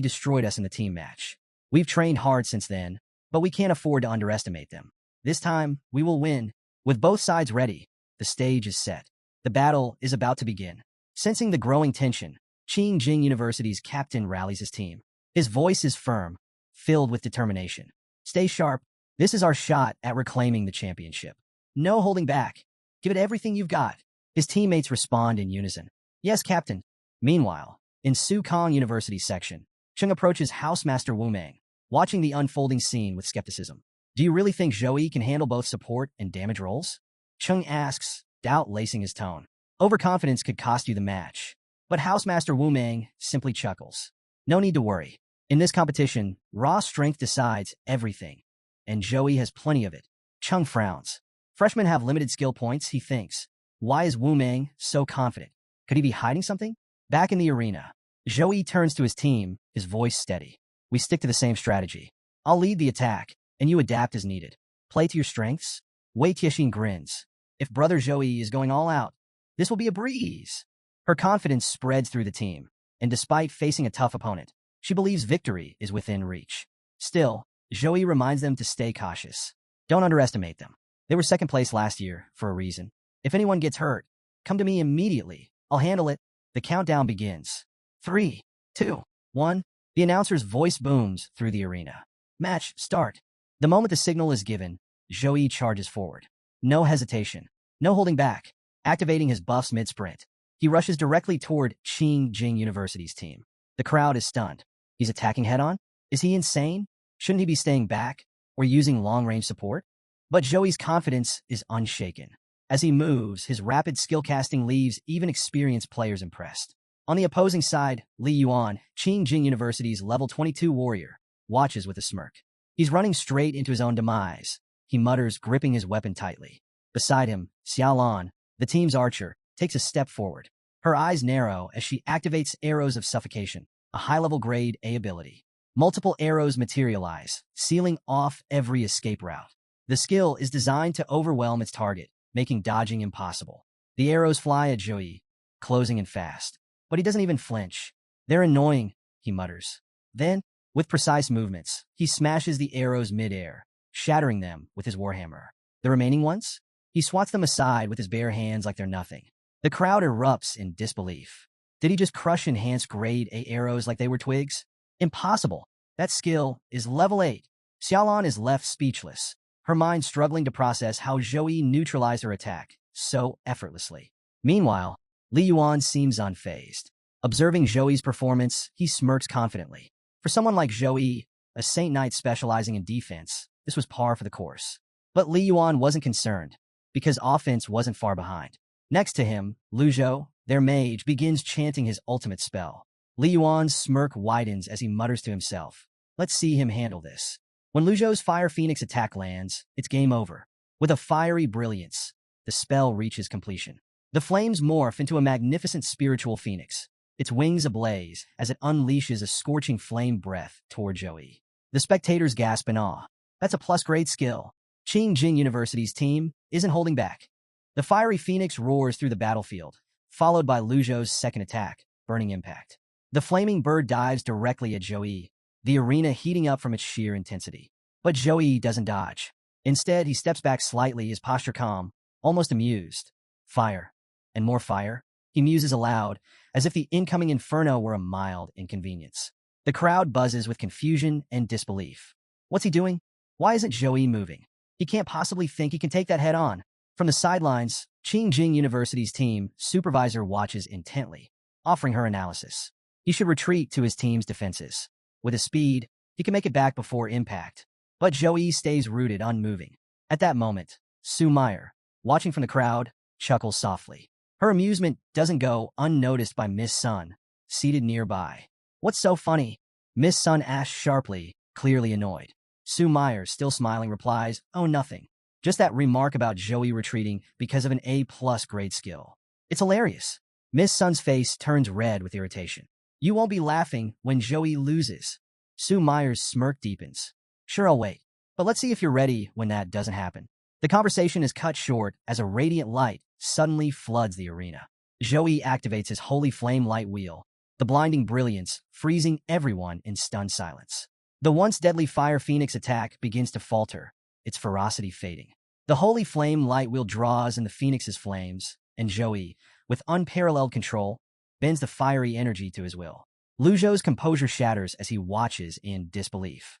destroyed us in the team match. We've trained hard since then, but we can't afford to underestimate them. This time, we will win. With both sides ready, the stage is set. The battle is about to begin. Sensing the growing tension, Jing University's captain rallies his team. His voice is firm, filled with determination. Stay sharp. This is our shot at reclaiming the championship. No holding back. Give it everything you've got. His teammates respond in unison. Yes, Captain. Meanwhile, in Sukong University's section, Ching approaches Housemaster Wu Meng, watching the unfolding scene with skepticism. Do you really think Joey can handle both support and damage roles? Cheng asks, doubt lacing his tone. Overconfidence could cost you the match. But Housemaster Wu Meng simply chuckles. No need to worry. In this competition, raw strength decides everything. And Joey has plenty of it. Cheng frowns. Freshmen have limited skill points, he thinks. Why is Wu Meng so confident? Could he be hiding something? Back in the arena, Joey turns to his team, his voice steady. We stick to the same strategy. I'll lead the attack, and you adapt as needed. Play to your strengths. Wei Tianxin grins. If Brother Joey is going all out, this will be a breeze. Her confidence spreads through the team, and despite facing a tough opponent, she believes victory is within reach. Still, Joey reminds them to stay cautious. Don't underestimate them. They were second place last year for a reason. If anyone gets hurt, come to me immediately. I'll handle it. The countdown begins. 3, 2, 1. The announcer's voice booms through the arena. Match start. The moment the signal is given, Joey charges forward. No hesitation. No holding back. Activating his buffs mid-sprint, he rushes directly toward Jing University's team. The crowd is stunned. He's attacking head-on? Is he insane? Shouldn't he be staying back or using long-range support? But Joey's confidence is unshaken. As he moves, his rapid skill casting leaves even experienced players impressed. On the opposing side, Li Yuan, Jing University's level 22 warrior, watches with a smirk. He's running straight into his own demise. He mutters, gripping his weapon tightly. Beside him, Xiaolan, the team's archer, takes a step forward. Her eyes narrow as she activates Arrows of Suffocation, a high-level grade A ability. Multiple arrows materialize, sealing off every escape route. The skill is designed to overwhelm its target, making dodging impossible. The arrows fly at Joey, closing in fast. But he doesn't even flinch. They're annoying, he mutters. Then, with precise movements, he smashes the arrows mid-air, shattering them with his warhammer. The remaining ones? He swats them aside with his bare hands like they're nothing. The crowd erupts in disbelief. Did he just crush enhanced grade A arrows like they were twigs? Impossible. That skill is level 8. Xiaolan is left speechless, her mind struggling to process how Joey neutralized her attack so effortlessly. Meanwhile, Li Yuan seems unfazed. Observing Joey's performance, he smirks confidently. For someone like Joey, a Saint Knight specializing in defense, this was par for the course. But Li Yuan wasn't concerned, because offense wasn't far behind. Next to him, Lu Zhou, their mage, begins chanting his ultimate spell. Li Yuan's smirk widens as he mutters to himself. Let's see him handle this. When Lu Zhou's Fire Phoenix attack lands, it's game over. With a fiery brilliance, the spell reaches completion. The flames morph into a magnificent spiritual phoenix, its wings ablaze as it unleashes a scorching flame breath toward Joey. The spectators gasp in awe. That's a plus-grade skill. Jing University's team isn't holding back. The fiery phoenix roars through the battlefield, followed by Lu Zhou's second attack, Burning Impact. The flaming bird dives directly at Joey, the arena heating up from its sheer intensity. But Joey doesn't dodge. Instead, he steps back slightly, his posture calm, almost amused. Fire. And more fire. He muses aloud, as if the incoming inferno were a mild inconvenience. The crowd buzzes with confusion and disbelief. What's he doing? Why isn't Joey moving? He can't possibly think he can take that head on. From the sidelines, Jing University's team supervisor watches intently, offering her analysis. He should retreat to his team's defenses. With his speed, he can make it back before impact. But Joey stays rooted, unmoving. At that moment, Sue Meyer, watching from the crowd, chuckles softly. Her amusement doesn't go unnoticed by Miss Sun, seated nearby. What's so funny? Miss Sun asks sharply, clearly annoyed. Sue Meyer, still smiling, replies, oh, nothing. Just that remark about Joey retreating because of an A+ grade skill. It's hilarious. Miss Sun's face turns red with irritation. You won't be laughing when Joey loses. Sue Meyer's smirk deepens. Sure, I'll wait. But let's see if you're ready when that doesn't happen. The conversation is cut short as a radiant light suddenly floods the arena. Joey activates his holy flame light wheel, the blinding brilliance freezing everyone in stunned silence. The once deadly Fire Phoenix attack begins to falter, its ferocity fading. The holy flame light wheel draws in the Phoenix's flames, and Joey, with unparalleled control, bends the fiery energy to his will. Lu Zhou's composure shatters as he watches in disbelief.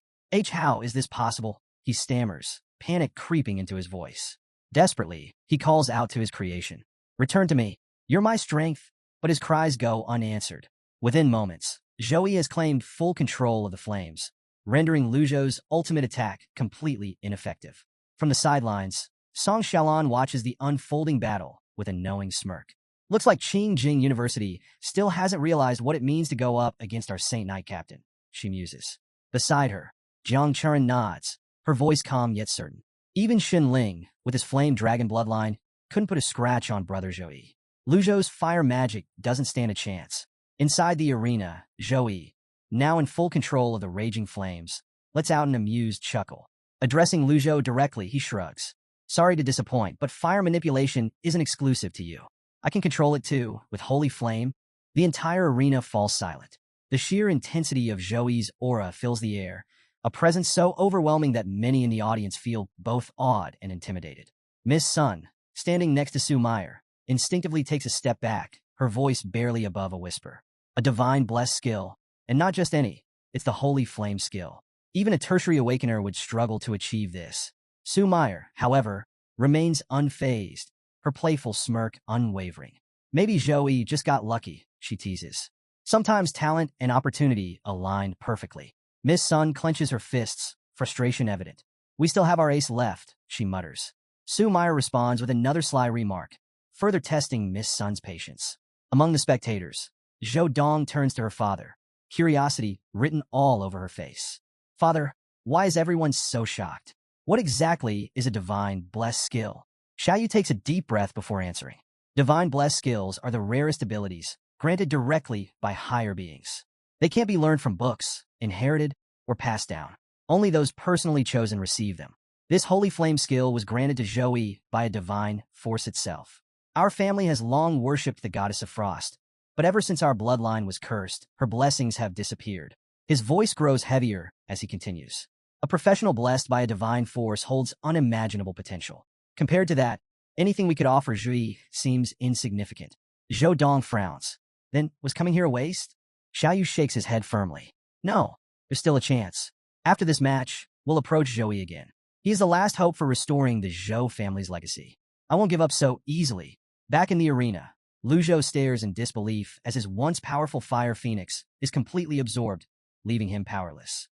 How is this possible? He stammers, panic creeping into his voice. Desperately, he calls out to his creation. Return to me. You're my strength. But his cries go unanswered. Within moments, Joey has claimed full control of the flames, rendering Lu Zhou's ultimate attack completely ineffective. From the sidelines, Song Xiaolan watches the unfolding battle with a knowing smirk. Looks like Jing University still hasn't realized what it means to go up against our Saint Knight captain, she muses. Beside her, Jiang Churan nods, her voice calm yet certain. Even Xin Ling, with his flame dragon bloodline, couldn't put a scratch on brother Joey. Lu Zhou's fire magic doesn't stand a chance. Inside the arena, Joey, now in full control of the raging flames, lets out an amused chuckle. Addressing Lu Zhou directly, he shrugs. Sorry to disappoint, but fire manipulation isn't exclusive to you. I can control it too, with holy flame. The entire arena falls silent. The sheer intensity of Joey's aura fills the air, a presence so overwhelming that many in the audience feel both awed and intimidated. Miss Sun, standing next to Sue Meyer, instinctively takes a step back, her voice barely above a whisper. A divine blessed skill, and not just any, it's the holy flame skill. Even a tertiary awakener would struggle to achieve this. Sue Meyer, however, remains unfazed, her playful smirk unwavering. Maybe Joey just got lucky, she teases. Sometimes talent and opportunity aligned perfectly. Miss Sun clenches her fists, frustration evident. We still have our ace left, she mutters. Sue Meyer responds with another sly remark, further testing Miss Sun's patience. Among the spectators, Zhou Dong turns to her father, curiosity written all over her face. Father, why is everyone so shocked? What exactly is a divine blessed skill? Xiaoyu takes a deep breath before answering. Divine blessed skills are the rarest abilities granted directly by higher beings. They can't be learned from books, inherited, or passed down. Only those personally chosen receive them. This holy flame skill was granted to Joey by a divine force itself. Our family has long worshipped the goddess of frost, but ever since our bloodline was cursed, her blessings have disappeared. His voice grows heavier as he continues. A professional blessed by a divine force holds unimaginable potential. Compared to that, anything we could offer Zhui seems insignificant. Zhou Dong frowns. Then, was coming here a waste? Xiaoyu shakes his head firmly. No, there's still a chance. After this match, we'll approach Joey again. He is the last hope for restoring the Zhou family's legacy. I won't give up so easily. Back in the arena, Lu Zhou stares in disbelief as his once powerful Fire Phoenix is completely absorbed, leaving him powerless.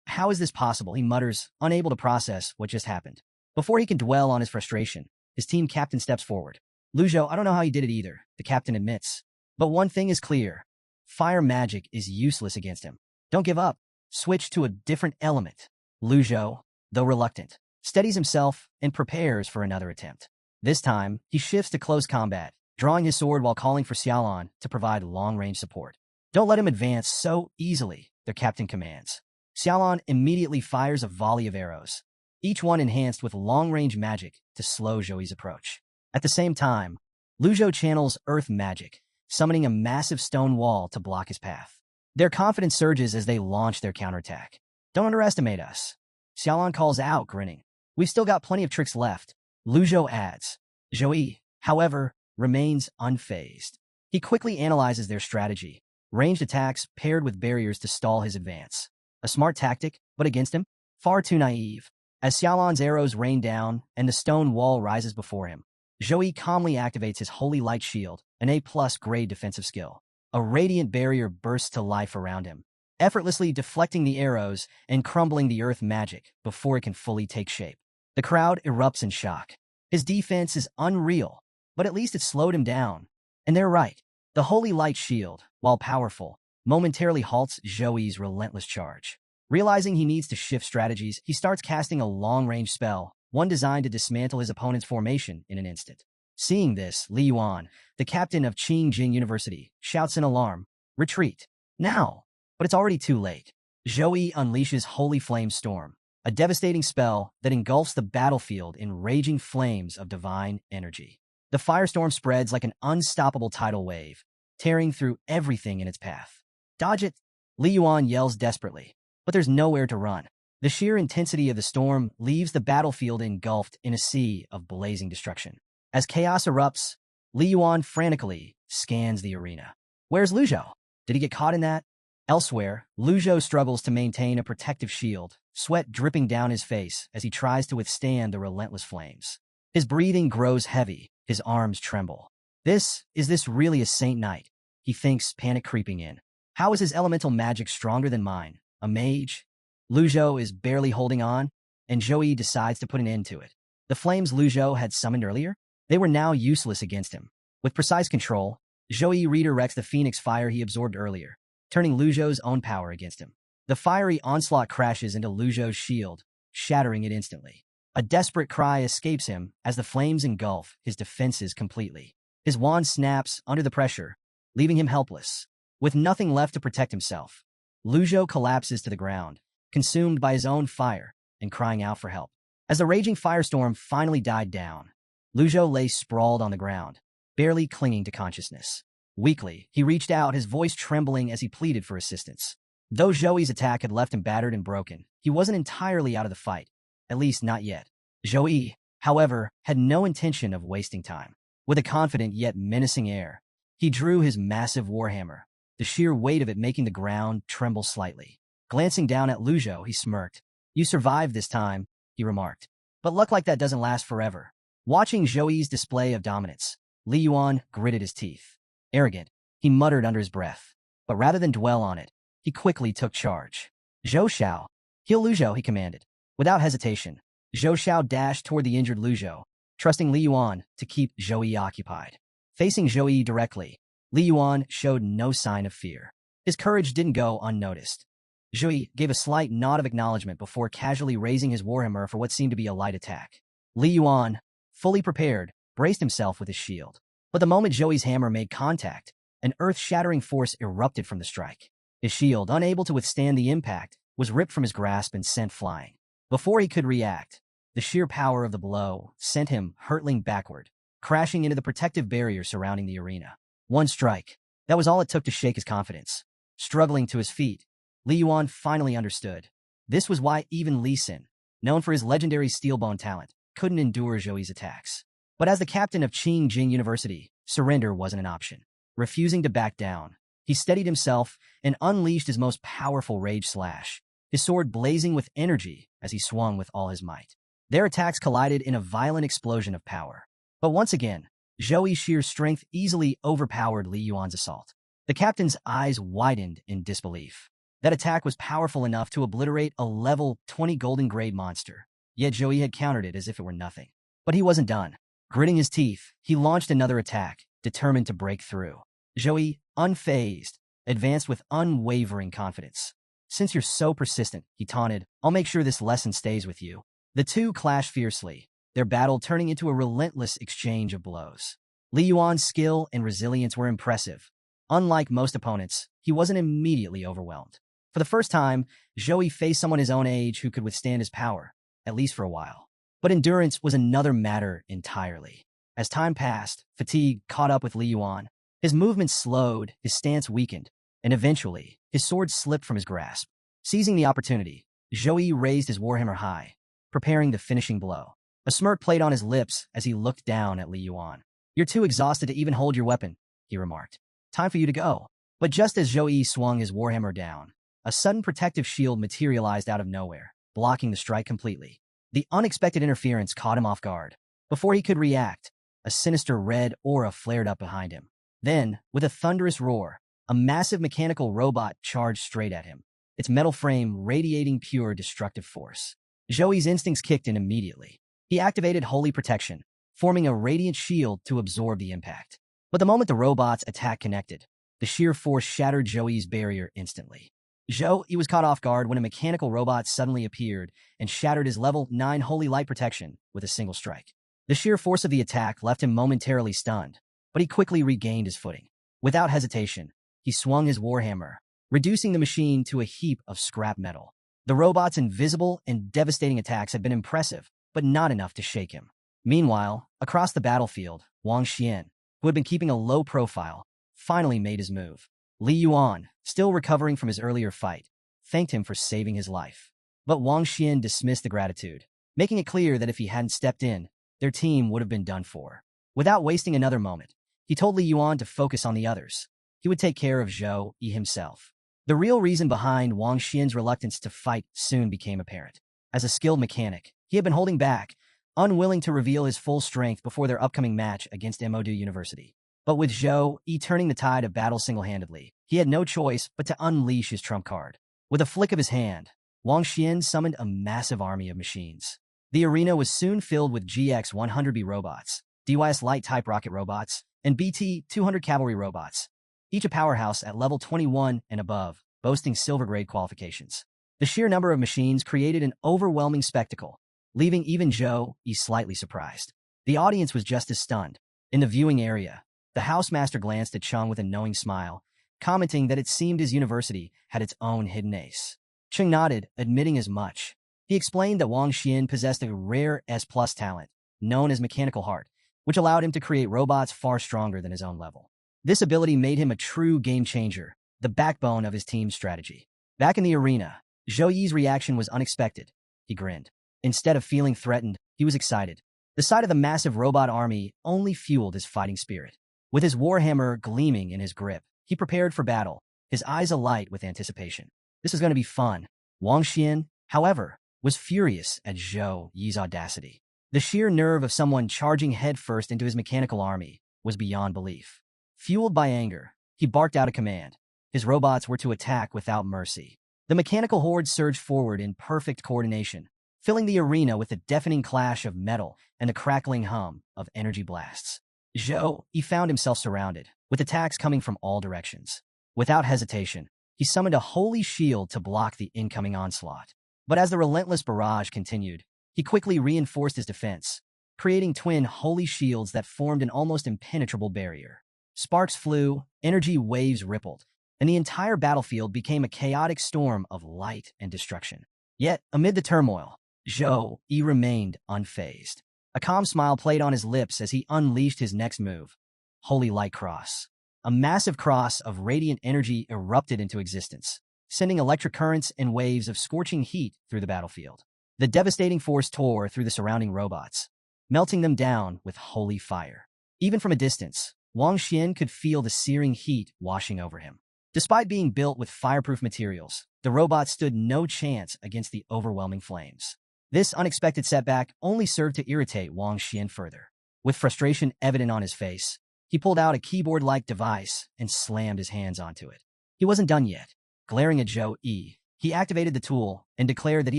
How is this possible? He mutters, unable to process what just happened. Before he can dwell on his frustration, his team captain steps forward. Lu Zhou, I don't know how you did it either, the captain admits. But one thing is clear. Fire magic is useless against him. Don't give up. Switch to a different element. Zhou, though reluctant, steadies himself and prepares for another attempt. This time, he shifts to close combat, drawing his sword while calling for Xiaolan to provide long-range support. Don't let him advance so easily, their captain commands. Xiaolan immediately fires a volley of arrows, each one enhanced with long-range magic to slow Zhou's approach. At the same time, Zhou channels earth magic, summoning a massive stone wall to block his path. Their confidence surges as they launch their counterattack. Don't underestimate us. Xiaolan calls out, grinning. We've still got plenty of tricks left. Zhou adds. Zhou, however, remains unfazed. He quickly analyzes their strategy, ranged attacks paired with barriers to stall his advance. A smart tactic, but against him, far too naive. As Xiaolan's arrows rain down and the stone wall rises before him, Zhou calmly activates his Holy Light Shield, an A+ grade defensive skill. A radiant barrier bursts to life around him, effortlessly deflecting the arrows and crumbling the earth magic before it can fully take shape. The crowd erupts in shock. His defense is unreal, but at least it slowed him down. And they're right. The Holy Light Shield, while powerful, momentarily halts Zhou's relentless charge. Realizing he needs to shift strategies, he starts casting a long-range spell, one designed to dismantle his opponent's formation in an instant. Seeing this, Li Yuan, the captain of Jing University, shouts in alarm, "Retreat! Now!" But it's already too late. Zhou unleashes Holy Flame Storm, a devastating spell that engulfs the battlefield in raging flames of divine energy. The firestorm spreads like an unstoppable tidal wave, tearing through everything in its path. "Dodge it!" Li Yuan yells desperately, but there's nowhere to run. The sheer intensity of the storm leaves the battlefield engulfed in a sea of blazing destruction. As chaos erupts, Li Yuan frantically scans the arena. Where's Zhou? Did he get caught in that? Elsewhere, Zhou struggles to maintain a protective shield, sweat dripping down his face as he tries to withstand the relentless flames. His breathing grows heavy, his arms tremble. Is this really a Saint Knight? He thinks, panic creeping in. How is his elemental magic stronger than mine? A mage? Zhou is barely holding on, and Zhou decides to put an end to it. The flames Zhou had summoned earlier? They were now useless against him. With precise control, Zhou redirects the phoenix fire he absorbed earlier, turning Zhou's own power against him. The fiery onslaught crashes into Zhou's shield, shattering it instantly. A desperate cry escapes him as the flames engulf his defenses completely. His wand snaps under the pressure, leaving him helpless. With nothing left to protect himself, Zhou collapses to the ground, consumed by his own fire and crying out for help. As the raging firestorm finally died down, Zhou lay sprawled on the ground, barely clinging to consciousness. Weakly, he reached out, his voice trembling as he pleaded for assistance. Though Zhou's attack had left him battered and broken, he wasn't entirely out of the fight, at least not yet. Zhou, however, had no intention of wasting time. With a confident yet menacing air, he drew his massive warhammer, the sheer weight of it making the ground tremble slightly. Glancing down at Zhou, he smirked. "You survived this time," he remarked. "But luck like that doesn't last forever." Watching Zhou's display of dominance, Li Yuan gritted his teeth. Arrogant, he muttered under his breath. But rather than dwell on it, he quickly took charge. "Zhou Xiao, heal Zhou," he commanded. Without hesitation, Zhou Xiao dashed toward the injured Zhou, trusting Li Yuan to keep Zhou occupied. Facing Zhou directly, Li Yuan showed no sign of fear. His courage didn't go unnoticed. Zhou gave a slight nod of acknowledgement before casually raising his warhammer for what seemed to be a light attack. Li Yuan, fully prepared, braced himself with his shield. But the moment Zhou's hammer made contact, an earth-shattering force erupted from the strike. His shield, unable to withstand the impact, was ripped from his grasp and sent flying. Before he could react, the sheer power of the blow sent him hurtling backward, crashing into the protective barrier surrounding the arena. One strike. That was all it took to shake his confidence. Struggling to his feet, Li Yuan finally understood. This was why even Li Sin, known for his legendary steelbone talent, couldn't endure Zhou's attacks. But as the captain of Jing University, surrender wasn't an option. Refusing to back down, he steadied himself and unleashed his most powerful rage slash, his sword blazing with energy as he swung with all his might. Their attacks collided in a violent explosion of power. But once again, Zhou's sheer strength easily overpowered Li Yuan's assault. The captain's eyes widened in disbelief. That attack was powerful enough to obliterate a level 20 golden grade monster, yet Zhou had countered it as if it were nothing. But he wasn't done. Gritting his teeth, he launched another attack, determined to break through. Zhou, unfazed, advanced with unwavering confidence. Since you're so persistent, he taunted, I'll make sure this lesson stays with you. The two clashed fiercely, their battle turning into a relentless exchange of blows. Li Yuan's skill and resilience were impressive. Unlike most opponents, he wasn't immediately overwhelmed. For the first time, Zhou faced someone his own age who could withstand his power, at least for a while. But endurance was another matter entirely. As time passed, fatigue caught up with Li Yuan. His movements slowed, his stance weakened, and eventually, his sword slipped from his grasp. Seizing the opportunity, Zhou raised his warhammer high, preparing the finishing blow. A smirk played on his lips as he looked down at Li Yuan. You're too exhausted to even hold your weapon, he remarked. Time for you to go. But just as Zhou swung his warhammer down, a sudden protective shield materialized out of nowhere, blocking the strike completely. The unexpected interference caught him off guard. Before he could react, a sinister red aura flared up behind him. Then, with a thunderous roar, a massive mechanical robot charged straight at him, its metal frame radiating pure destructive force. Zhou's instincts kicked in immediately. He activated Holy Protection, forming a radiant shield to absorb the impact. But the moment the robot's attack connected, the sheer force shattered Zhou's barrier instantly. Zhou was caught off guard when a mechanical robot suddenly appeared and shattered his level 9 Holy Light Protection with a single strike. The sheer force of the attack left him momentarily stunned, but he quickly regained his footing. Without hesitation, he swung his warhammer, reducing the machine to a heap of scrap metal. The robot's invisible and devastating attacks had been impressive, but not enough to shake him. Meanwhile, across the battlefield, Wang Xian, who had been keeping a low profile, finally made his move. Li Yuan, still recovering from his earlier fight, thanked him for saving his life. But Wang Xian dismissed the gratitude, making it clear that if he hadn't stepped in, their team would have been done for. Without wasting another moment, he told Li Yuan to focus on the others. He would take care of Zhou himself. The real reason behind Wang Xian's reluctance to fight soon became apparent. As a skilled mechanic, he had been holding back, unwilling to reveal his full strength before their upcoming match against Modu University. But with Zhou turning the tide of battle single-handedly, he had no choice but to unleash his trump card. With a flick of his hand, Wang Xian summoned a massive army of machines. The arena was soon filled with GX-100B robots, DYS light-type rocket robots, and BT-200 cavalry robots, each a powerhouse at level 21 and above, boasting silver-grade qualifications. The sheer number of machines created an overwhelming spectacle, leaving even Zhou slightly surprised. The audience was just as stunned. In the viewing area, the housemaster glanced at Chang with a knowing smile, commenting that it seemed his university had its own hidden ace. Ching nodded, admitting as much. He explained that Wang Xian possessed a rare S+ talent, known as Mechanical Heart, which allowed him to create robots far stronger than his own level. This ability made him a true game-changer, the backbone of his team's strategy. Back in the arena, Zhou reaction was unexpected. He grinned. Instead of feeling threatened, he was excited. The sight of the massive robot army only fueled his fighting spirit. With his warhammer gleaming in his grip, he prepared for battle, his eyes alight with anticipation. This is going to be fun. Wang Xian, however, was furious at Zhou's audacity. The sheer nerve of someone charging headfirst into his mechanical army was beyond belief. Fueled by anger, he barked out a command. His robots were to attack without mercy. The mechanical horde surged forward in perfect coordination, filling the arena with a deafening clash of metal and the crackling hum of energy blasts. Zhou found himself surrounded, with attacks coming from all directions. Without hesitation, he summoned a holy shield to block the incoming onslaught. But as the relentless barrage continued, he quickly reinforced his defense, creating twin holy shields that formed an almost impenetrable barrier. Sparks flew, energy waves rippled, and the entire battlefield became a chaotic storm of light and destruction. Yet, amid the turmoil, Zhou remained unfazed. A calm smile played on his lips as he unleashed his next move, Holy Light Cross. A massive cross of radiant energy erupted into existence, sending electric currents and waves of scorching heat through the battlefield. The devastating force tore through the surrounding robots, melting them down with holy fire. Even from a distance, Wang Xian could feel the searing heat washing over him. Despite being built with fireproof materials, the robots stood no chance against the overwhelming flames. This unexpected setback only served to irritate Wang Xian further. With frustration evident on his face, he pulled out a keyboard-like device and slammed his hands onto it. He wasn't done yet. Glaring at Zhou, he activated the tool and declared that he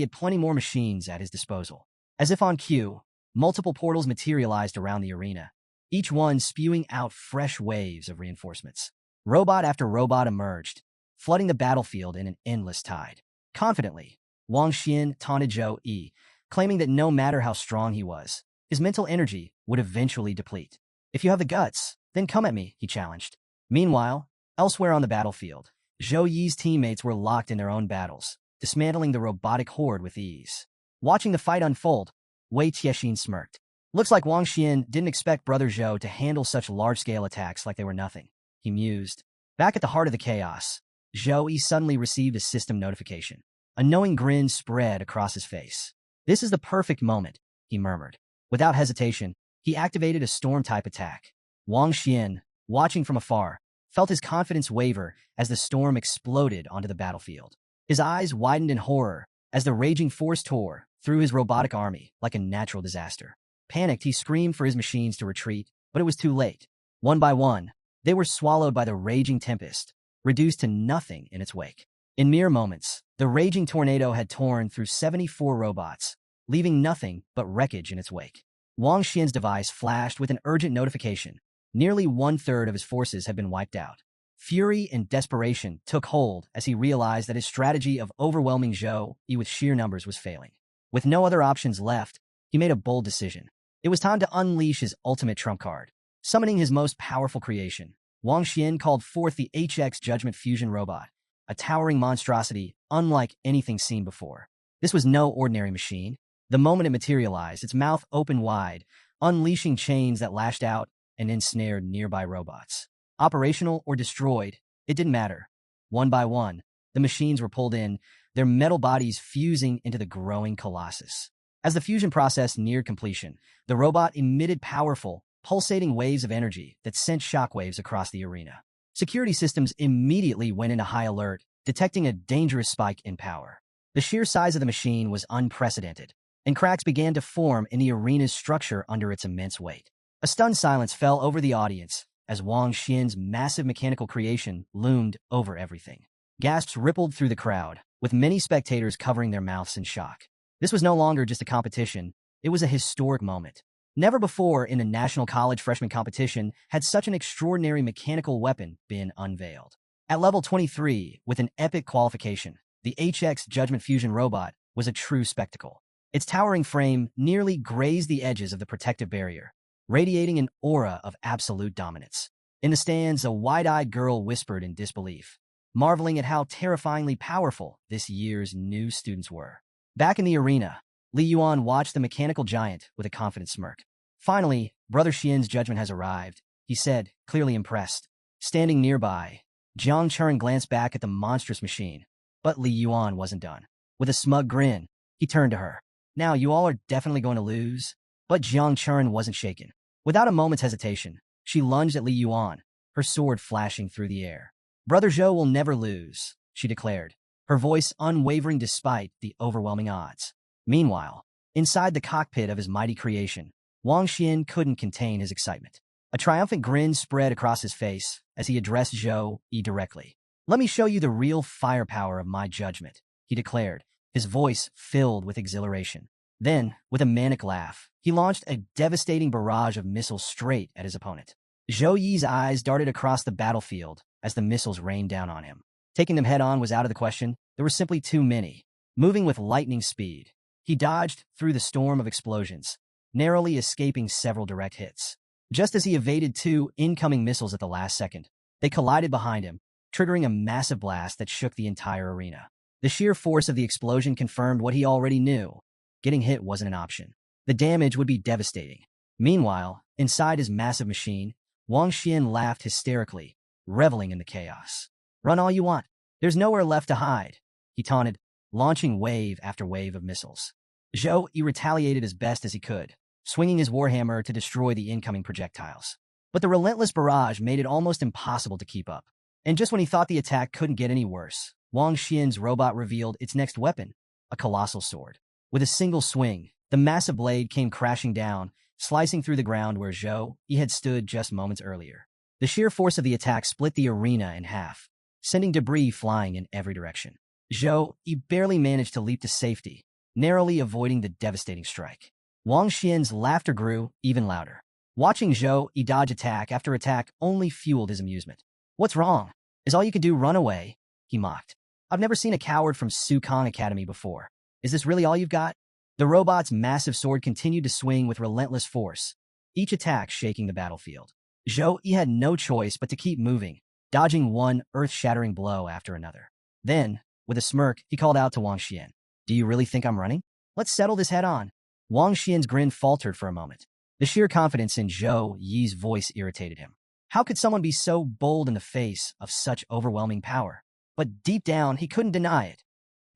had plenty more machines at his disposal. As if on cue, multiple portals materialized around the arena, each one spewing out fresh waves of reinforcements. Robot after robot emerged, flooding the battlefield in an endless tide. Confidently, Wang Xian taunted Zhou Yi, claiming that no matter how strong he was, his mental energy would eventually deplete. If you have the guts, then come at me, he challenged. Meanwhile, elsewhere on the battlefield, Zhou Yi's teammates were locked in their own battles, dismantling the robotic horde with ease. Watching the fight unfold, Wei Tiexin smirked. Looks like Wang Xian didn't expect Brother Zhou to handle such large-scale attacks like they were nothing, he mused. Back at the heart of the chaos, Zhou Yi suddenly received a system notification. A knowing grin spread across his face. This is the perfect moment, he murmured. Without hesitation, he activated a storm-type attack. Wang Xian, watching from afar, felt his confidence waver as the storm exploded onto the battlefield. His eyes widened in horror as the raging force tore through his robotic army like a natural disaster. Panicked, he screamed for his machines to retreat, but it was too late. One by one, they were swallowed by the raging tempest, reduced to nothing in its wake. In mere moments, the raging tornado had torn through 74 robots, leaving nothing but wreckage in its wake. Wang Xian's device flashed with an urgent notification. Nearly one-third of his forces had been wiped out. Fury and desperation took hold as he realized that his strategy of overwhelming Zhou Yi with sheer numbers was failing. With no other options left, he made a bold decision. It was time to unleash his ultimate trump card. Summoning his most powerful creation, Wang Xian called forth the HX Judgment Fusion Robot, a towering monstrosity unlike anything seen before. This was no ordinary machine. The moment it materialized, its mouth opened wide, unleashing chains that lashed out and ensnared nearby robots. Operational or destroyed, it didn't matter. One by one, the machines were pulled in, their metal bodies fusing into the growing colossus. As the fusion process neared completion, the robot emitted powerful, pulsating waves of energy that sent shockwaves across the arena. Security systems immediately went into high alert, detecting a dangerous spike in power. The sheer size of the machine was unprecedented, and cracks began to form in the arena's structure under its immense weight. A stunned silence fell over the audience as Wang Xian's massive mechanical creation loomed over everything. Gasps rippled through the crowd, with many spectators covering their mouths in shock. This was no longer just a competition, it was a historic moment. Never before in a national college freshman competition had such an extraordinary mechanical weapon been unveiled. At level 23, with an epic qualification, the HX Judgment Fusion Robot was a true spectacle. Its towering frame nearly grazed the edges of the protective barrier, radiating an aura of absolute dominance. In the stands, a wide-eyed girl whispered in disbelief, marveling at how terrifyingly powerful this year's new students were. Back in the arena, Li Yuan watched the mechanical giant with a confident smirk. Finally, Brother Xian's judgment has arrived, he said, clearly impressed. Standing nearby, Jiang Churan glanced back at the monstrous machine, but Li Yuan wasn't done. With a smug grin, he turned to her. Now, you all are definitely going to lose. But Jiang Churan wasn't shaken. Without a moment's hesitation, she lunged at Li Yuan, her sword flashing through the air. Brother Zhou will never lose, she declared, her voice unwavering despite the overwhelming odds. Meanwhile, inside the cockpit of his mighty creation, Wang Xian couldn't contain his excitement. A triumphant grin spread across his face as he addressed Zhou Yi directly. Let me show you the real firepower of my judgment, he declared, his voice filled with exhilaration. Then, with a manic laugh, he launched a devastating barrage of missiles straight at his opponent. Zhou Yi's eyes darted across the battlefield as the missiles rained down on him. Taking them head-on was out of the question. There were simply too many. Moving with lightning speed, he dodged through the storm of explosions, narrowly escaping several direct hits. Just as he evaded two incoming missiles at the last second, they collided behind him, triggering a massive blast that shook the entire arena. The sheer force of the explosion confirmed what he already knew. Getting hit wasn't an option. The damage would be devastating. Meanwhile, inside his massive machine, Wang Xian laughed hysterically, reveling in the chaos. Run all you want. There's nowhere left to hide, he taunted, launching wave after wave of missiles. Zhou Yi retaliated as best as he could, swinging his warhammer to destroy the incoming projectiles. But the relentless barrage made it almost impossible to keep up. And just when he thought the attack couldn't get any worse, Wang Xian's robot revealed its next weapon, a colossal sword. With a single swing, the massive blade came crashing down, slicing through the ground where Zhou Yi had stood just moments earlier. The sheer force of the attack split the arena in half, sending debris flying in every direction. Zhou Yi barely managed to leap to safety, narrowly avoiding the devastating strike. Wang Xian's laughter grew even louder. Watching Zhou Yi dodge attack after attack only fueled his amusement. What's wrong? Is all you can do run away? he mocked. I've never seen a coward from Sukong Academy before. Is this really all you've got? The robot's massive sword continued to swing with relentless force, each attack shaking the battlefield. Zhou Yi had no choice but to keep moving, dodging one earth-shattering blow after another. Then, with a smirk, he called out to Wang Xian. Do you really think I'm running? Let's settle this head-on. Wang Xian's grin faltered for a moment. The sheer confidence in Zhou Yi's voice irritated him. How could someone be so bold in the face of such overwhelming power? But deep down, he couldn't deny it.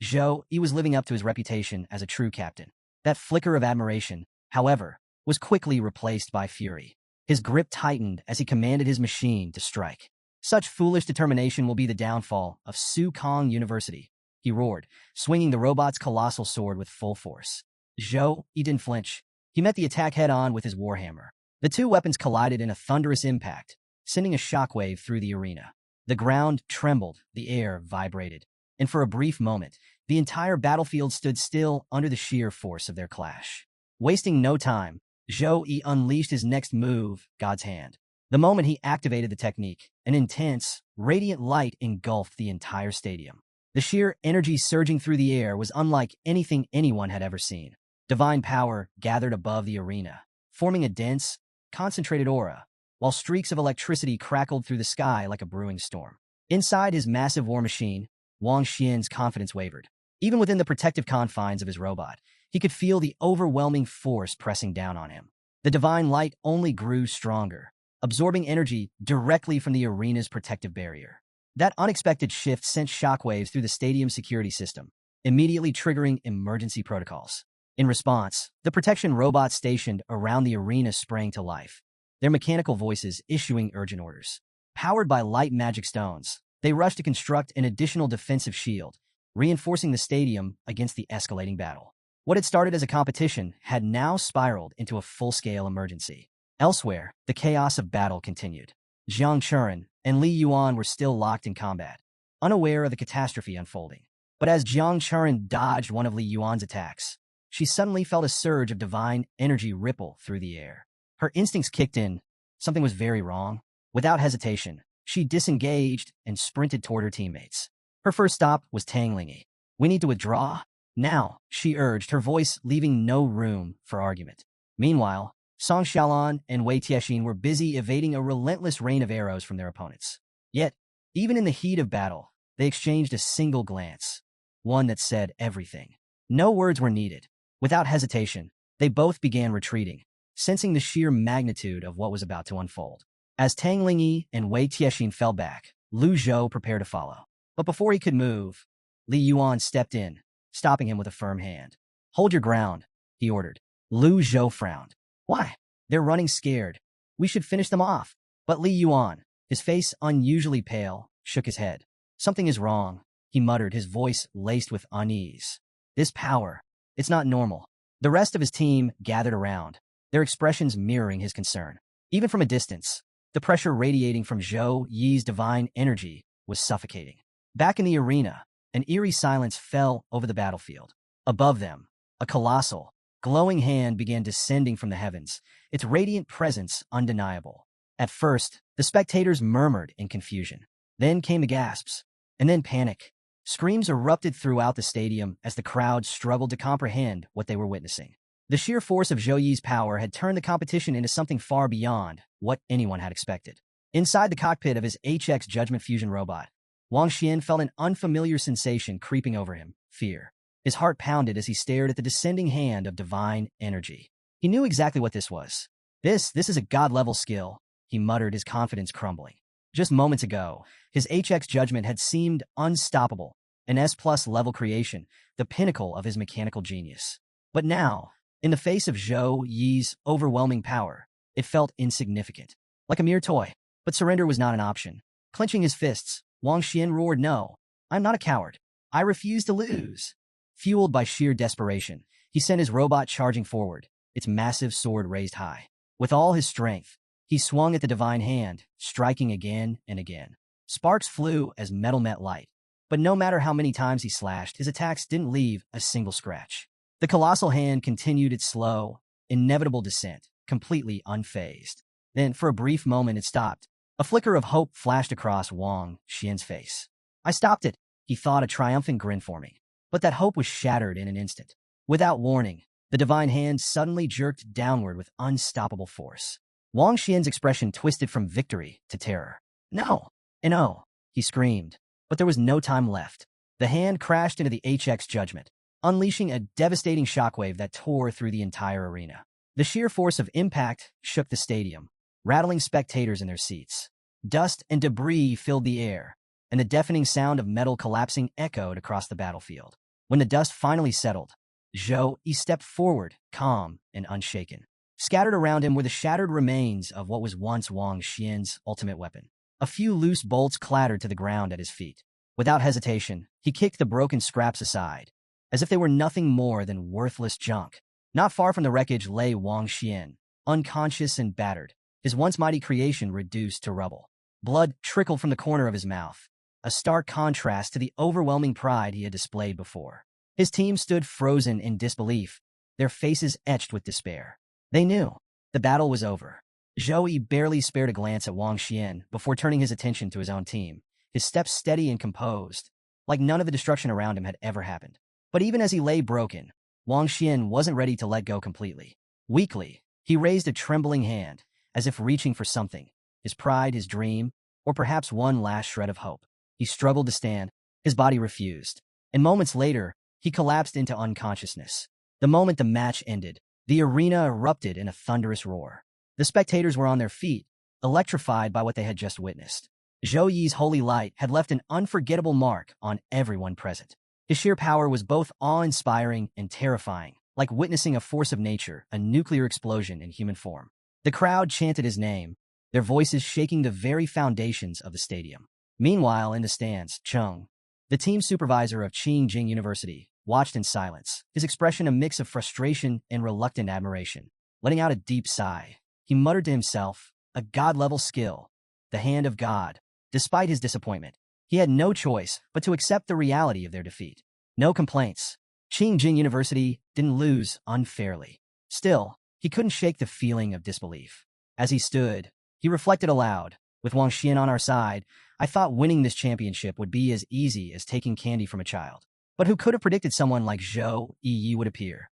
Zhou Yi was living up to his reputation as a true captain. That flicker of admiration, however, was quickly replaced by fury. His grip tightened as he commanded his machine to strike. Such foolish determination will be the downfall of Sukong University, he roared, swinging the robot's colossal sword with full force. Zhou Yi didn't flinch. He met the attack head-on with his warhammer. The two weapons collided in a thunderous impact, sending a shockwave through the arena. The ground trembled, the air vibrated, and for a brief moment, the entire battlefield stood still under the sheer force of their clash. Wasting no time, Zhou Yi unleashed his next move, God's Hand. The moment he activated the technique, an intense, radiant light engulfed the entire stadium. The sheer energy surging through the air was unlike anything anyone had ever seen. Divine power gathered above the arena, forming a dense, concentrated aura, while streaks of electricity crackled through the sky like a brewing storm. Inside his massive war machine, Wang Xian's confidence wavered. Even within the protective confines of his robot, he could feel the overwhelming force pressing down on him. The divine light only grew stronger, absorbing energy directly from the arena's protective barrier. That unexpected shift sent shockwaves through the stadium's security system, immediately triggering emergency protocols. In response, the protection robots stationed around the arena sprang to life, their mechanical voices issuing urgent orders. Powered by light magic stones, they rushed to construct an additional defensive shield, reinforcing the stadium against the escalating battle. What had started as a competition had now spiraled into a full-scale emergency. Elsewhere, the chaos of battle continued. Jiang Churan and Li Yuan were still locked in combat, unaware of the catastrophe unfolding. But as Jiang Churan dodged one of Li Yuan's attacks, she suddenly felt a surge of divine energy ripple through the air. Her instincts kicked in. Something was very wrong. Without hesitation, she disengaged and sprinted toward her teammates. Her first stop was Tang Lingy. We need to withdraw now, she urged, her voice leaving no room for argument. Meanwhile, Song Xiaolan and Wei Tiexin were busy evading a relentless rain of arrows from their opponents. Yet, even in the heat of battle, they exchanged a single glance, one that said everything. No words were needed. Without hesitation, they both began retreating, sensing the sheer magnitude of what was about to unfold. As Tang Lingy and Wei Tiexin fell back, Lu Zhou prepared to follow. But before he could move, Li Yuan stepped in, stopping him with a firm hand. Hold your ground, he ordered. Lu Zhou frowned. Why? They're running scared. We should finish them off. But Li Yuan, his face unusually pale, shook his head. Something is wrong, he muttered, his voice laced with unease. This power, it's not normal. The rest of his team gathered around, their expressions mirroring his concern. Even from a distance, the pressure radiating from Zhou Yi's divine energy was suffocating. Back in the arena, an eerie silence fell over the battlefield. Above them, a colossal, glowing hand began descending from the heavens, its radiant presence undeniable. At first, the spectators murmured in confusion. Then came the gasps, and then panic. Screams erupted throughout the stadium as the crowd struggled to comprehend what they were witnessing. The sheer force of Zhou Yi's power had turned the competition into something far beyond what anyone had expected. Inside the cockpit of his HX Judgment Fusion robot, Wang Xian felt an unfamiliar sensation creeping over him, fear. His heart pounded as he stared at the descending hand of divine energy. He knew exactly what this was. This is a god-level skill, he muttered, his confidence crumbling. Just moments ago, his HX Judgment had seemed unstoppable, an S+ level creation, the pinnacle of his mechanical genius. But now, in the face of Zhou Yi's overwhelming power, it felt insignificant, like a mere toy. But surrender was not an option. Clenching his fists, Wang Xian roared, "No, I'm not a coward. I refuse to lose." Fueled by sheer desperation, he sent his robot charging forward, its massive sword raised high. With all his strength, he swung at the divine hand, striking again and again. Sparks flew as metal met light, but no matter how many times he slashed, his attacks didn't leave a single scratch. The colossal hand continued its slow, inevitable descent, completely unfazed. Then, for a brief moment, it stopped. A flicker of hope flashed across Wang Xian's face. "I stopped it," he thought, a triumphant grin forming. But that hope was shattered in an instant. Without warning, the divine hand suddenly jerked downward with unstoppable force. Wang Xian's expression twisted from victory to terror. "No! No!" he screamed. But there was no time left. The hand crashed into the HX judgment, unleashing a devastating shockwave that tore through the entire arena. The sheer force of impact shook the stadium, rattling spectators in their seats. Dust and debris filled the air, and the deafening sound of metal collapsing echoed across the battlefield. When the dust finally settled, Zhou Yi stepped forward, calm and unshaken. Scattered around him were the shattered remains of what was once Wang Xian's ultimate weapon. A few loose bolts clattered to the ground at his feet. Without hesitation, he kicked the broken scraps aside, as if they were nothing more than worthless junk. Not far from the wreckage lay Wang Xian, unconscious and battered, his once mighty creation reduced to rubble. Blood trickled from the corner of his mouth, a stark contrast to the overwhelming pride he had displayed before. His team stood frozen in disbelief, their faces etched with despair. They knew the battle was over. Zhou Yi barely spared a glance at Wang Xian before turning his attention to his own team, his steps steady and composed, like none of the destruction around him had ever happened. But even as he lay broken, Wang Xian wasn't ready to let go completely. Weakly, he raised a trembling hand, as if reaching for something, his pride, his dream, or perhaps one last shred of hope. He struggled to stand, his body refused, and moments later, he collapsed into unconsciousness. The moment the match ended, the arena erupted in a thunderous roar. The spectators were on their feet, electrified by what they had just witnessed. Zhou Yi's holy light had left an unforgettable mark on everyone present. His sheer power was both awe-inspiring and terrifying, like witnessing a force of nature, a nuclear explosion in human form. The crowd chanted his name, their voices shaking the very foundations of the stadium. Meanwhile, in the stands, Cheng, the team supervisor of Jing University, watched in silence, his expression a mix of frustration and reluctant admiration. Letting out a deep sigh, he muttered to himself, a god-level skill, the hand of God. Despite his disappointment, he had no choice but to accept the reality of their defeat. No complaints. Jing University didn't lose unfairly. Still, he couldn't shake the feeling of disbelief. As he stood, he reflected aloud, with Wang Xian on our side, I thought winning this championship would be as easy as taking candy from a child. But who could have predicted someone like Zhou Yi would appear?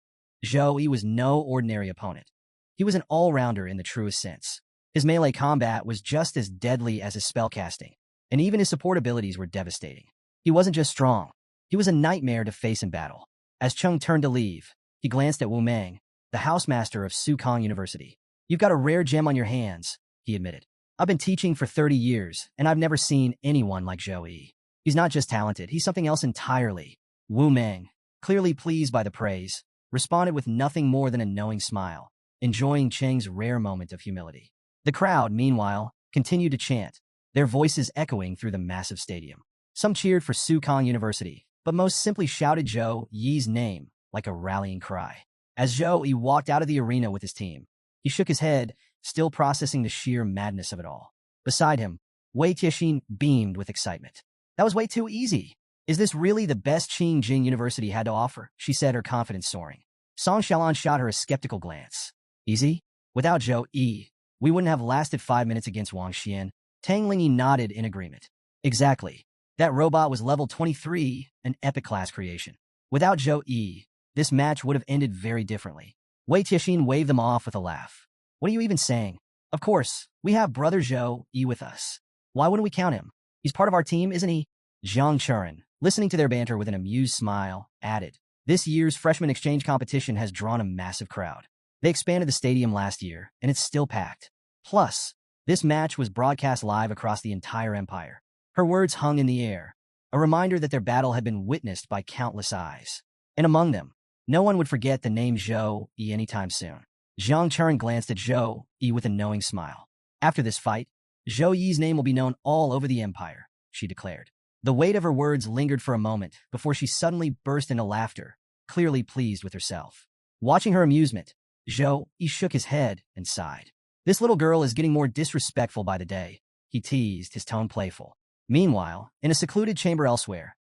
Zhou Yi was no ordinary opponent. He was an all-rounder in the truest sense. His melee combat was just as deadly as his spellcasting, and even his support abilities were devastating. He wasn't just strong, he was a nightmare to face in battle. As Cheng turned to leave, he glanced at Wu Meng, the housemaster of Sukong University. You've got a rare gem on your hands, he admitted. I've been teaching for 30 years, and I've never seen anyone like Zhou Yi. He's not just talented, he's something else entirely. Wu Meng, clearly pleased by the praise, responded with nothing more than a knowing smile, enjoying Cheng's rare moment of humility. The crowd, meanwhile, continued to chant, their voices echoing through the massive stadium. Some cheered for Sukong University, but most simply shouted Zhou Yi's name like a rallying cry. As Zhou Yi walked out of the arena with his team, he shook his head, still processing the sheer madness of it all. Beside him, Wei Tixin beamed with excitement. That was way too easy. Is this really the best Jing University had to offer? She said, her confidence soaring. Song Xiaolan shot her a skeptical glance. Easy? Without Zhou Yi, we wouldn't have lasted 5 minutes against Wang Xian. Tang Lingyi nodded in agreement. Exactly. That robot was level 23, an epic-class creation. Without Zhou Yi, this match would have ended very differently. Wei Tixin waved them off with a laugh. What are you even saying? Of course, we have brother Zhou Yi with us. Why wouldn't we count him? He's part of our team, isn't he? Zhang Churan, listening to their banter with an amused smile, added, this year's freshman exchange competition has drawn a massive crowd. They expanded the stadium last year, and it's still packed. Plus, this match was broadcast live across the entire empire. Her words hung in the air, a reminder that their battle had been witnessed by countless eyes. And among them, no one would forget the name Zhou Yi anytime soon. Zhang Churan glanced at Zhou Yi with a knowing smile. After this fight, Zhou Yi's name will be known all over the empire, she declared. The weight of her words lingered for a moment before she suddenly burst into laughter, clearly pleased with herself. Watching her amusement, Zhou Yi shook his head and sighed. This little girl is getting more disrespectful by the day, he teased, his tone playful. Meanwhile, in a secluded chamber elsewhere,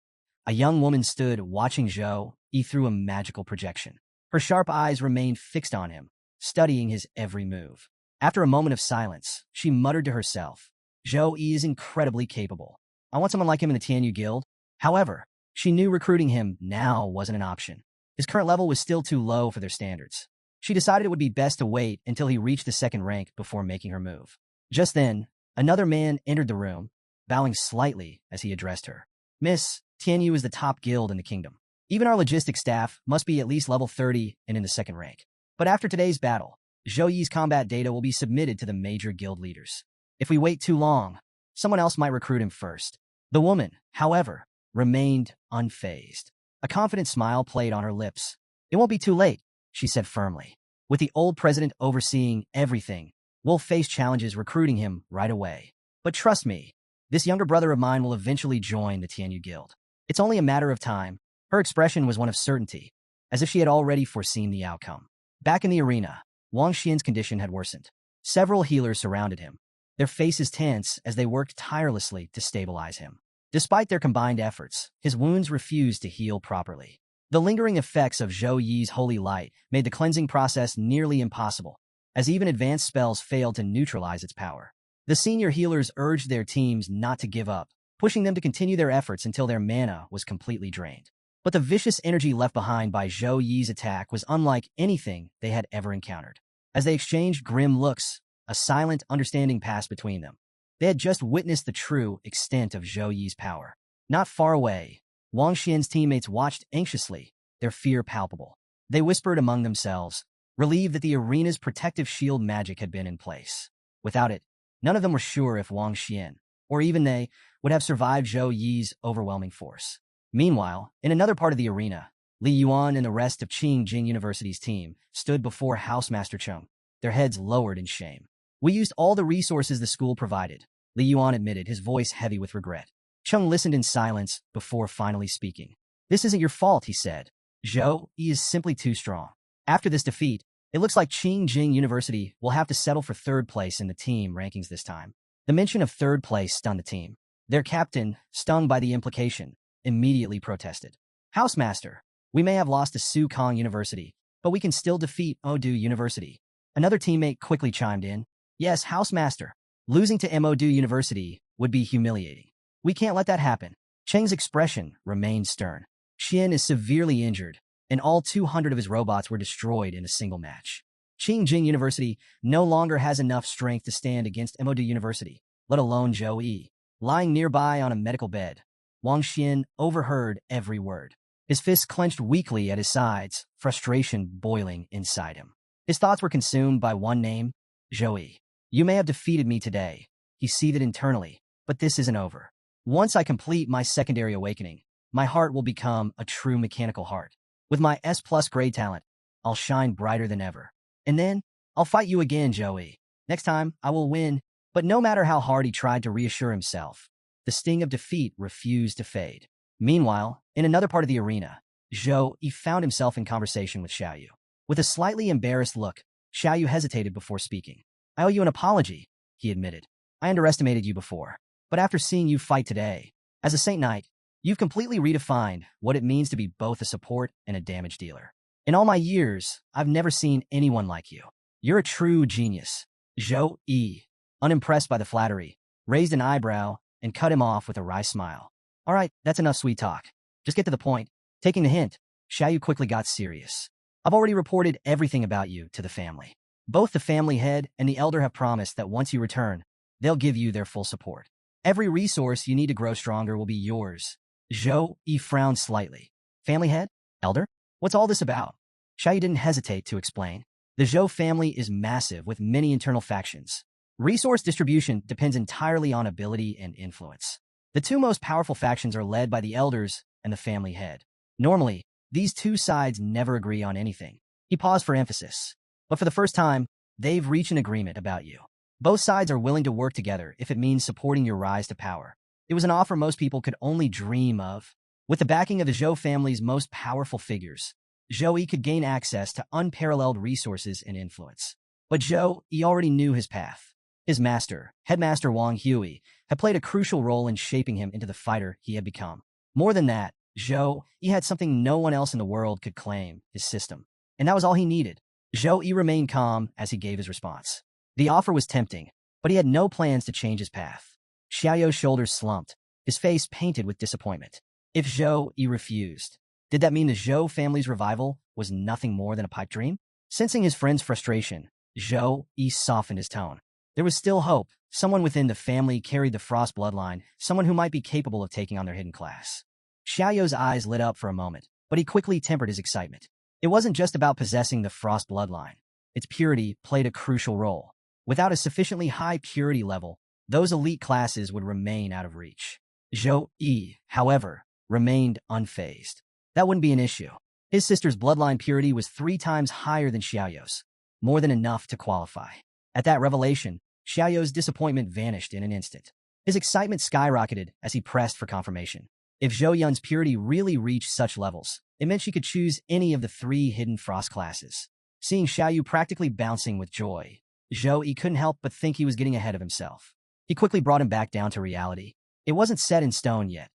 a young woman stood watching Zhou Yi through a magical projection. Her sharp eyes remained fixed on him, studying his every move. After a moment of silence, she muttered to herself, Zhou Yi is incredibly capable. I want someone like him in the Tianyu Guild. However, she knew recruiting him now wasn't an option. His current level was still too low for their standards. She decided it would be best to wait until he reached the second rank before making her move. Just then, another man entered the room, bowing slightly as he addressed her. Miss, Tianyu is the top guild in the kingdom. Even our logistics staff must be at least level 30 and in the second rank. But after today's battle, Zhou Yi's combat data will be submitted to the major guild leaders. If we wait too long, someone else might recruit him first. The woman, however, remained unfazed. A confident smile played on her lips. It won't be too late, she said firmly. With the old president overseeing everything, we'll face challenges recruiting him right away. But trust me, this younger brother of mine will eventually join the Tianyu Guild. It's only a matter of time. Her expression was one of certainty, as if she had already foreseen the outcome. Back in the arena, Wang Xian's condition had worsened. Several healers surrounded him, their faces tense as they worked tirelessly to stabilize him. Despite their combined efforts, his wounds refused to heal properly. The lingering effects of Zhou Yi's holy light made the cleansing process nearly impossible, as even advanced spells failed to neutralize its power. The senior healers urged their teams not to give up, pushing them to continue their efforts until their mana was completely drained. But the vicious energy left behind by Zhou Yi's attack was unlike anything they had ever encountered. As they exchanged grim looks, a silent understanding passed between them. They had just witnessed the true extent of Zhou Yi's power. Not far away, Wang Xian's teammates watched anxiously, their fear palpable. They whispered among themselves, relieved that the arena's protective shield magic had been in place. Without it, none of them were sure if Wang Xian, or even they, would have survived Zhou Yi's overwhelming force. Meanwhile, in another part of the arena, Li Yuan and the rest of Jing University's team stood before Housemaster Cheng, their heads lowered in shame. We used all the resources the school provided, Li Yuan admitted, his voice heavy with regret. Cheng listened in silence before finally speaking. This isn't your fault, he said. Zhou Yi is simply too strong. After this defeat, it looks like Jing University will have to settle for third place in the team rankings this time. The mention of third place stunned the team. Their captain, stung by the implication, immediately protested. Housemaster, we may have lost to Sukong University, but we can still defeat Odu University. Another teammate quickly chimed in. Yes, Housemaster. Losing to Modu University would be humiliating. We can't let that happen. Cheng's expression remained stern. Xian is severely injured, and all 200 of his robots were destroyed in a single match. Jing University no longer has enough strength to stand against Modu University, let alone Zhou Yi. Lying nearby on a medical bed, Wang Xian overheard every word. His fists clenched weakly at his sides, frustration boiling inside him. His thoughts were consumed by one name, Zhou Yi. You may have defeated me today, he seethed internally, but this isn't over. Once I complete my secondary awakening, my heart will become a true mechanical heart. With my S+ grade talent, I'll shine brighter than ever. And then, I'll fight you again, Zhou Yi. Next time, I will win. But no matter how hard he tried to reassure himself, the sting of defeat refused to fade. Meanwhile, in another part of the arena, Zhou Yi found himself in conversation with Xiaoyu. With a slightly embarrassed look, Xiaoyu hesitated before speaking. I owe you an apology, he admitted. I underestimated you before. But after seeing you fight today, as a Saint Knight, you've completely redefined what it means to be both a support and a damage dealer. In all my years, I've never seen anyone like you. You're a true genius. Zhou Yi, unimpressed by the flattery, raised an eyebrow and cut him off with a wry smile. All right, that's enough sweet talk. Just get to the point. Taking the hint, Xiaoyu quickly got serious. I've already reported everything about you to the family. Both the family head and the elder have promised that once you return, they'll give you their full support. Every resource you need to grow stronger will be yours. Zhou Yi frowned slightly. Family head? Elder? What's all this about? Xiaoyu didn't hesitate to explain. The Zhou family is massive with many internal factions. Resource distribution depends entirely on ability and influence. The two most powerful factions are led by the elders and the family head. Normally, these two sides never agree on anything. He paused for emphasis. But for the first time, they've reached an agreement about you. Both sides are willing to work together if it means supporting your rise to power. It was an offer most people could only dream of. With the backing of the Zhou family's most powerful figures, Zhou Yi could gain access to unparalleled resources and influence. But Zhou Yi already knew his path. His master, Headmaster Wang Hui, had played a crucial role in shaping him into the fighter he had become. More than that, Zhou Yi had something no one else in the world could claim, his system. And that was all he needed. Zhou Yi remained calm as he gave his response. The offer was tempting, but he had no plans to change his path. Xiaoyu's shoulders slumped, his face painted with disappointment. If Zhou Yi refused, did that mean the Zhou family's revival was nothing more than a pipe dream? Sensing his friend's frustration, Zhou Yi softened his tone. There was still hope. Someone within the family carried the Frost bloodline, someone who might be capable of taking on their hidden class. Xiaoyou's eyes lit up for a moment, but he quickly tempered his excitement. It wasn't just about possessing the Frost bloodline. Its purity played a crucial role. Without a sufficiently high purity level, those elite classes would remain out of reach. Zhou Yi, however, remained unfazed. That wouldn't be an issue. His sister's bloodline purity was 3 times higher than Xiaoyou's, more than enough to qualify. At that revelation, Xiaoyou's disappointment vanished in an instant. His excitement skyrocketed as he pressed for confirmation. If Zhou Yun's purity really reached such levels, it meant she could choose any of the 3 hidden frost classes. Seeing Xiaoyu practically bouncing with joy, Zhou Yi couldn't help but think he was getting ahead of himself. He quickly brought him back down to reality. It wasn't set in stone yet.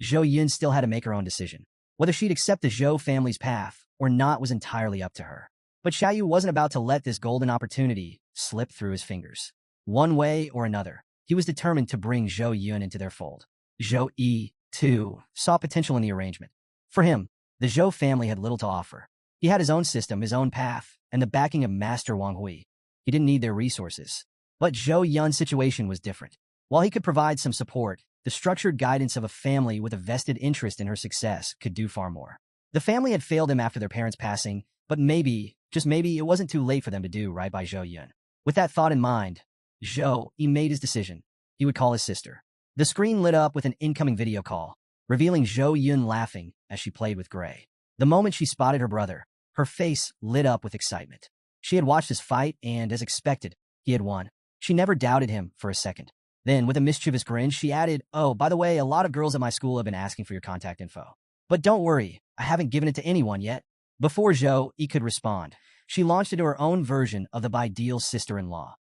Zhou Yun still had to make her own decision. Whether she'd accept the Zhou family's path or not was entirely up to her. But Xiaoyu wasn't about to let this golden opportunity slip through his fingers. One way or another, he was determined to bring Zhou Yun into their fold. Zhou Yi, too, saw potential in the arrangement. For him, the Zhou family had little to offer. He had his own system, his own path, and the backing of Master Wang Hui. He didn't need their resources. But Zhou Yun's situation was different. While he could provide some support, the structured guidance of a family with a vested interest in her success could do far more. The family had failed him after their parents' passing, but maybe, just maybe, it wasn't too late for them to do right by Zhou Yun. With that thought in mind, Zhou Yi made his decision. He would call his sister. The screen lit up with an incoming video call, revealing Zhou Yun laughing as she played with Gray. The moment she spotted her brother, her face lit up with excitement. She had watched his fight, and, as expected, he had won. She never doubted him for a second. Then, with a mischievous grin, she added, "Oh, by the way, a lot of girls at my school have been asking for your contact info. But don't worry, I haven't given it to anyone yet." Before Zhou Yi could respond, she launched into her own version of the ideal sister-in-law.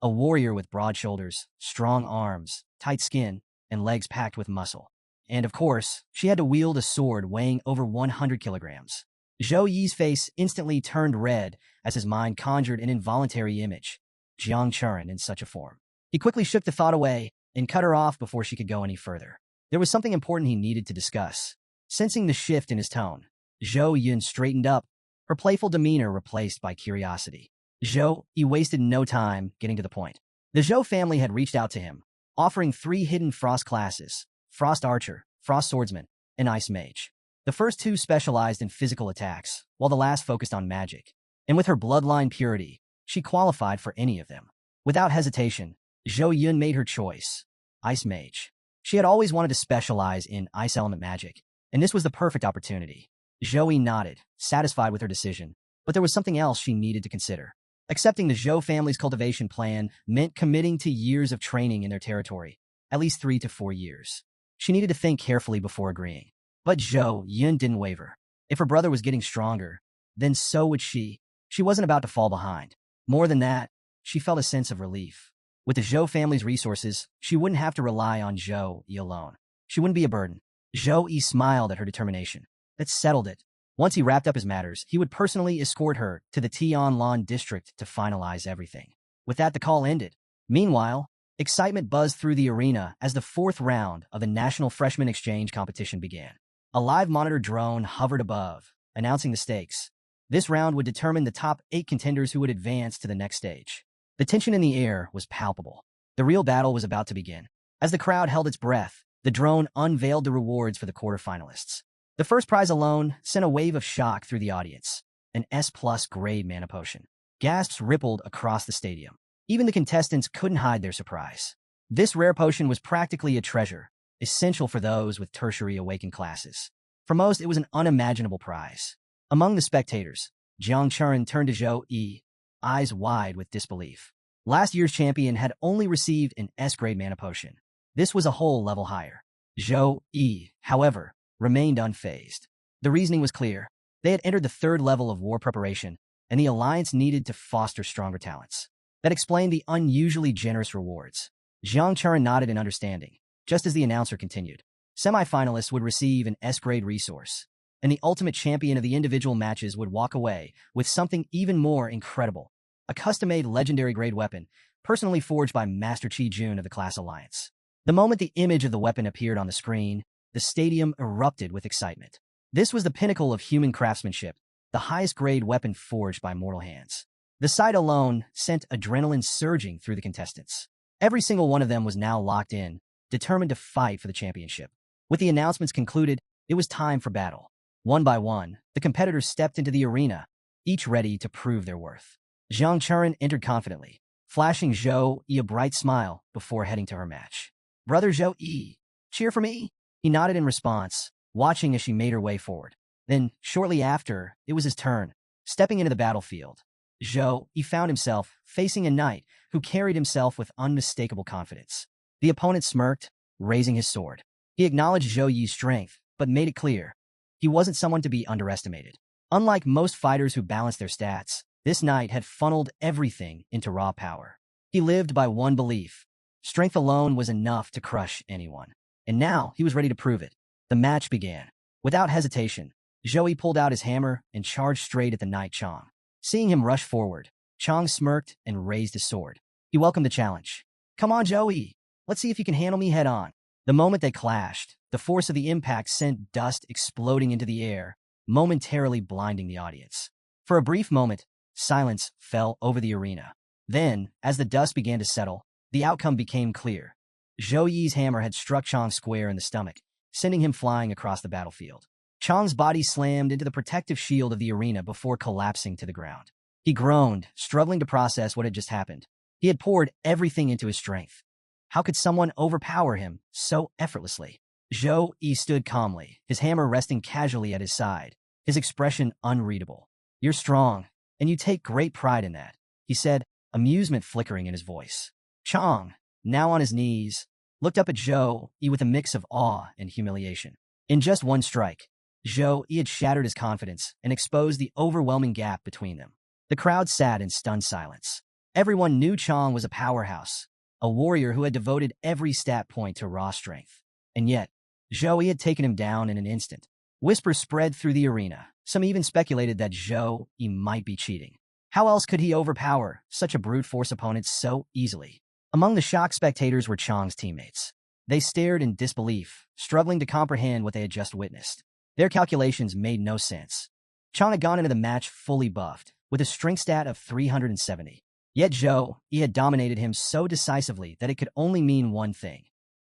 A warrior with broad shoulders, strong arms, tight skin, and legs packed with muscle. And of course, she had to wield a sword weighing over 100 kilograms. Zhou Yi's face instantly turned red as his mind conjured an involuntary image, Jiang Churan in such a form. He quickly shook the thought away and cut her off before she could go any further. There was something important he needed to discuss. Sensing the shift in his tone, Zhou Yun straightened up, her playful demeanor replaced by curiosity. Zhou Yi wasted no time getting to the point. The Zhou family had reached out to him, offering 3 hidden frost classes: Frost Archer, Frost Swordsman, and Ice Mage. The first 2 specialized in physical attacks, while the last focused on magic. And with her bloodline purity, she qualified for any of them. Without hesitation, Zhou Yun made her choice: Ice Mage. She had always wanted to specialize in ice element magic, and this was the perfect opportunity. Zhou Yi nodded, satisfied with her decision, but there was something else she needed to consider. Accepting the Zhou family's cultivation plan meant committing to years of training in their territory, at least 3 to 4 years. She needed to think carefully before agreeing. But Zhou Yun didn't waver. If her brother was getting stronger, then so would she. She wasn't about to fall behind. More than that, she felt a sense of relief. With the Zhou family's resources, she wouldn't have to rely on Zhou Yi alone. She wouldn't be a burden. Zhou Yi smiled at her determination. That settled it. Once he wrapped up his matters, he would personally escort her to the Tianlan district to finalize everything. With that, the call ended. Meanwhile, excitement buzzed through the arena as the 4th round of the National Freshman Exchange competition began. A live monitor drone hovered above, announcing the stakes. This round would determine the top 8 contenders who would advance to the next stage. The tension in the air was palpable. The real battle was about to begin. As the crowd held its breath, the drone unveiled the rewards for the quarterfinalists. The first prize alone sent a wave of shock through the audience. An S+ grade mana potion. Gasps rippled across the stadium. Even the contestants couldn't hide their surprise. This rare potion was practically a treasure, essential for those with tertiary awakened classes. For most, it was an unimaginable prize. Among the spectators, Jiang Churan turned to Zhou Yi, eyes wide with disbelief. Last year's champion had only received an S-grade mana potion. This was a whole level higher. Zhou Yi, however, remained unfazed. The reasoning was clear. They had entered the 3rd level of war preparation, and the Alliance needed to foster stronger talents. That explained the unusually generous rewards. Jiang Churan nodded in understanding, just as the announcer continued. Semi-finalists would receive an S-grade resource, and the ultimate champion of the individual matches would walk away with something even more incredible: a custom-made legendary-grade weapon, personally forged by Master Chi Jun of the Class Alliance. The moment the image of the weapon appeared on the screen, the stadium erupted with excitement. This was the pinnacle of human craftsmanship, the highest grade weapon forged by mortal hands. The sight alone sent adrenaline surging through the contestants. Every single one of them was now locked in, determined to fight for the championship. With the announcements concluded, it was time for battle. One by one, the competitors stepped into the arena, each ready to prove their worth. Jang Churan entered confidently, flashing Zhou Yi a bright smile before heading to her match. "Brother Zhou Yi, cheer for me?" He nodded in response, watching as she made her way forward. Then, shortly after, it was his turn. Stepping into the battlefield, Zhou Yi found himself facing a knight who carried himself with unmistakable confidence. The opponent smirked, raising his sword. He acknowledged Zhou Yi's strength, but made it clear he wasn't someone to be underestimated. Unlike most fighters who balanced their stats, this knight had funneled everything into raw power. He lived by one belief: strength alone was enough to crush anyone. And now he was ready to prove it. The match began. Without hesitation, Zhou Yi pulled out his hammer and charged straight at the knight Chang. Seeing him rush forward, Chang smirked and raised his sword. He welcomed the challenge. "Come on, Zhou Yi. Let's see if you can handle me head on." The moment they clashed, the force of the impact sent dust exploding into the air, momentarily blinding the audience. For a brief moment, silence fell over the arena. Then, as the dust began to settle, the outcome became clear. Zhou Yi's hammer had struck Chang square in the stomach, sending him flying across the battlefield. Chang's body slammed into the protective shield of the arena before collapsing to the ground. He groaned, struggling to process what had just happened. He had poured everything into his strength. How could someone overpower him so effortlessly? Zhou Yi stood calmly, his hammer resting casually at his side, his expression unreadable. "You're strong, and you take great pride in that," he said, amusement flickering in his voice. Chang, now on his knees, looked up at Zhou Yi with a mix of awe and humiliation. In just one strike, Zhou Yi had shattered his confidence and exposed the overwhelming gap between them. The crowd sat in stunned silence. Everyone knew Chang was a powerhouse, a warrior who had devoted every stat point to raw strength. And yet, Zhou Yi had taken him down in an instant. Whispers spread through the arena. Some even speculated that Zhou Yi might be cheating. How else could he overpower such a brute force opponent so easily? Among the shocked spectators were Chang's teammates. They stared in disbelief, struggling to comprehend what they had just witnessed. Their calculations made no sense. Chang had gone into the match fully buffed, with a strength stat of 370. Yet Zhou Yi had dominated him so decisively that it could only mean one thing.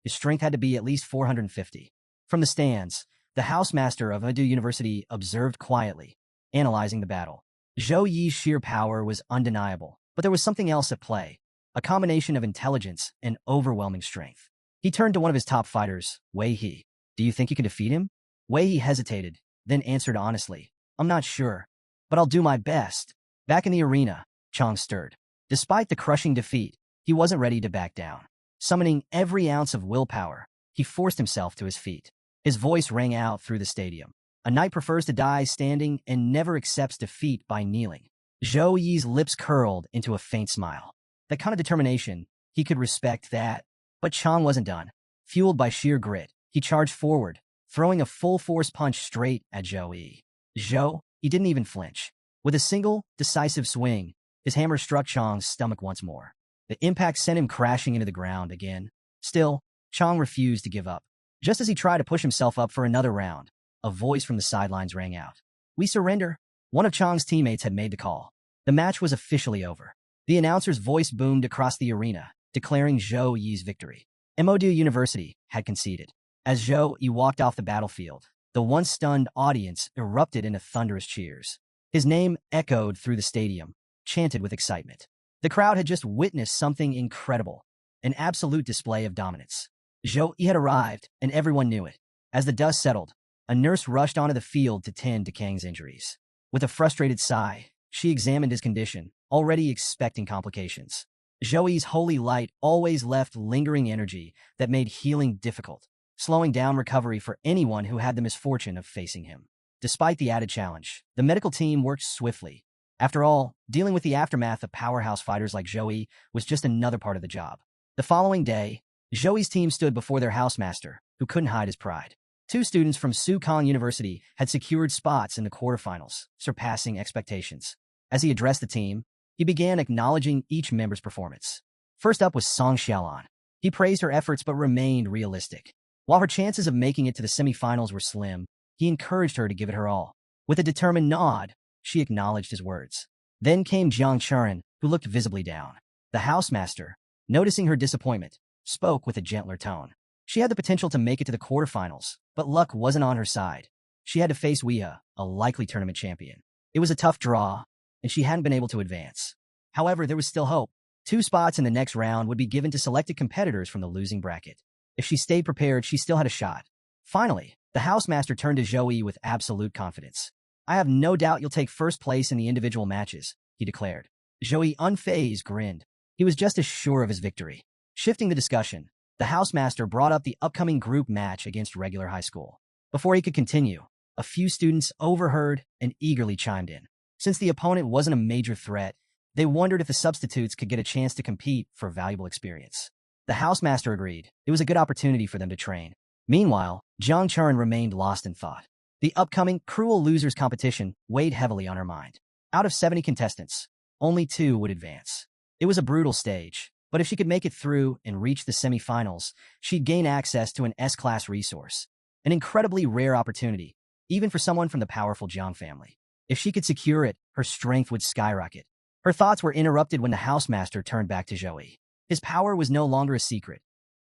His strength had to be at least 450. From the stands, the housemaster of Horde University observed quietly, analyzing the battle. Zhou Yi's sheer power was undeniable, but there was something else at play, a combination of intelligence and overwhelming strength. He turned to one of his top fighters, Wei He. "Do you think you can defeat him?" Wei He hesitated, then answered honestly, "I'm not sure, but I'll do my best." Back in the arena, Chang stirred. Despite the crushing defeat, he wasn't ready to back down. Summoning every ounce of willpower, he forced himself to his feet. His voice rang out through the stadium. "A knight prefers to die standing and never accepts defeat by kneeling." Zhou Yi's lips curled into a faint smile. That kind of determination, he could respect that. But Chang wasn't done. Fueled by sheer grit, he charged forward, throwing a full-force punch straight at Zhou Yi. Zhou Yi didn't even flinch. With a single, decisive swing, his hammer struck Chang's stomach once more. The impact sent him crashing into the ground again. Still, Chang refused to give up. Just as he tried to push himself up for another round, a voice from the sidelines rang out. "We surrender." One of Chang's teammates had made the call. The match was officially over. The announcer's voice boomed across the arena, declaring Zhou Yi's victory. Horde University had conceded. As Zhou Yi walked off the battlefield, the once stunned audience erupted into thunderous cheers. His name echoed through the stadium, chanted with excitement. The crowd had just witnessed something incredible, an absolute display of dominance. Zhou Yi had arrived, and everyone knew it. As the dust settled, a nurse rushed onto the field to tend to Kang's injuries. With a frustrated sigh, she examined his condition, already expecting complications. Zhou Yi's holy light always left lingering energy that made healing difficult, slowing down recovery for anyone who had the misfortune of facing him. Despite the added challenge, the medical team worked swiftly. After all, dealing with the aftermath of powerhouse fighters like Zhou Yi was just another part of the job. The following day, Zhou Yi's team stood before their housemaster, who couldn't hide his pride. 2 students from Sukong University had secured spots in the quarterfinals, surpassing expectations. As he addressed the team, he began acknowledging each member's performance. First up was Song Xiaolan. He praised her efforts but remained realistic. While her chances of making it to the semifinals were slim, he encouraged her to give it her all. With a determined nod, she acknowledged his words. Then came Jang Churan, who looked visibly down. The housemaster, noticing her disappointment, spoke with a gentler tone. She had the potential to make it to the quarterfinals, but luck wasn't on her side. She had to face Weah, a likely tournament champion. It was a tough draw, and she hadn't been able to advance. However, there was still hope. 2 spots in the next round would be given to selected competitors from the losing bracket. If she stayed prepared, she still had a shot. Finally, the housemaster turned to Joey with absolute confidence. I have no doubt you'll take first place in the individual matches, he declared. Joey, unfazed, grinned. He was just as sure of his victory. Shifting the discussion, the housemaster brought up the upcoming group match against regular high school. Before he could continue, a few students overheard and eagerly chimed in. Since the opponent wasn't a major threat, they wondered if the substitutes could get a chance to compete for valuable experience. The housemaster agreed. It was a good opportunity for them to train. Meanwhile, Jang Churan remained lost in thought. The upcoming Cruel Losers competition weighed heavily on her mind. Out of 70 contestants, only 2 would advance. It was a brutal stage, but if she could make it through and reach the semifinals, she'd gain access to an S-class resource. An incredibly rare opportunity, even for someone from the powerful Jang family. If she could secure it, her strength would skyrocket. Her thoughts were interrupted when the housemaster turned back to Joey. His power was no longer a secret.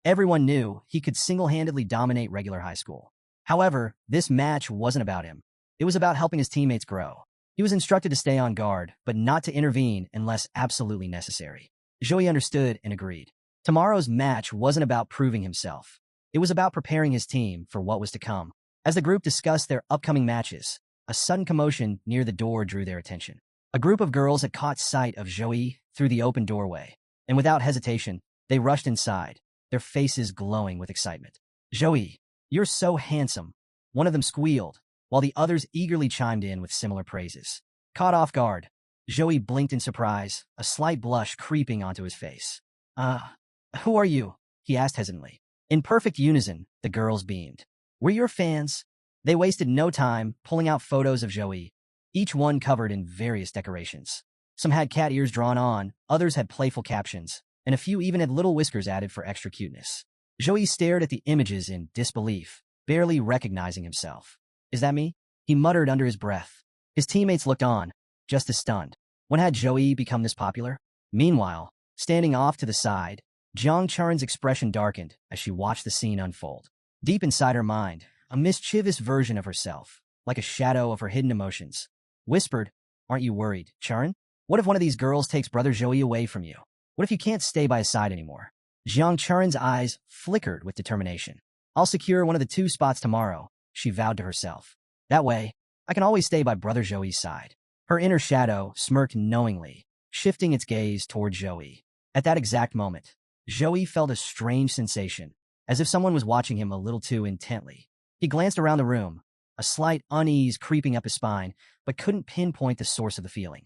Everyone knew he could single-handedly dominate regular high school. However, this match wasn't about him. It was about helping his teammates grow. He was instructed to stay on guard, but not to intervene unless absolutely necessary. Joey understood and agreed. Tomorrow's match wasn't about proving himself. It was about preparing his team for what was to come. As the group discussed their upcoming matches, a sudden commotion near the door drew their attention. A group of girls had caught sight of Joey through the open doorway, and without hesitation, they rushed inside, their faces glowing with excitement. Joey, you're so handsome, one of them squealed, while the others eagerly chimed in with similar praises. Caught off guard, Joey blinked in surprise, a slight blush creeping onto his face. Who are you? He asked hesitantly. In perfect unison, the girls beamed. We're your fans. They wasted no time pulling out photos of Joey, each one covered in various decorations. Some had cat ears drawn on, others had playful captions, and a few even had little whiskers added for extra cuteness. Joey stared at the images in disbelief, barely recognizing himself. Is that me? He muttered under his breath. His teammates looked on, just as stunned. When had Joey become this popular? Meanwhile, standing off to the side, Jang Churan's expression darkened as she watched the scene unfold. Deep inside her mind, a mischievous version of herself, like a shadow of her hidden emotions, whispered, Aren't you worried, Churan? What if one of these girls takes brother Joey away from you? What if you can't stay by his side anymore? Jang Churan's eyes flickered with determination. I'll secure one of the 2 spots tomorrow, she vowed to herself. That way, I can always stay by brother Joey's side. Her inner shadow smirked knowingly, shifting its gaze toward Joey. At that exact moment, Joey felt a strange sensation, as if someone was watching him a little too intently. He glanced around the room, a slight unease creeping up his spine, but couldn't pinpoint the source of the feeling.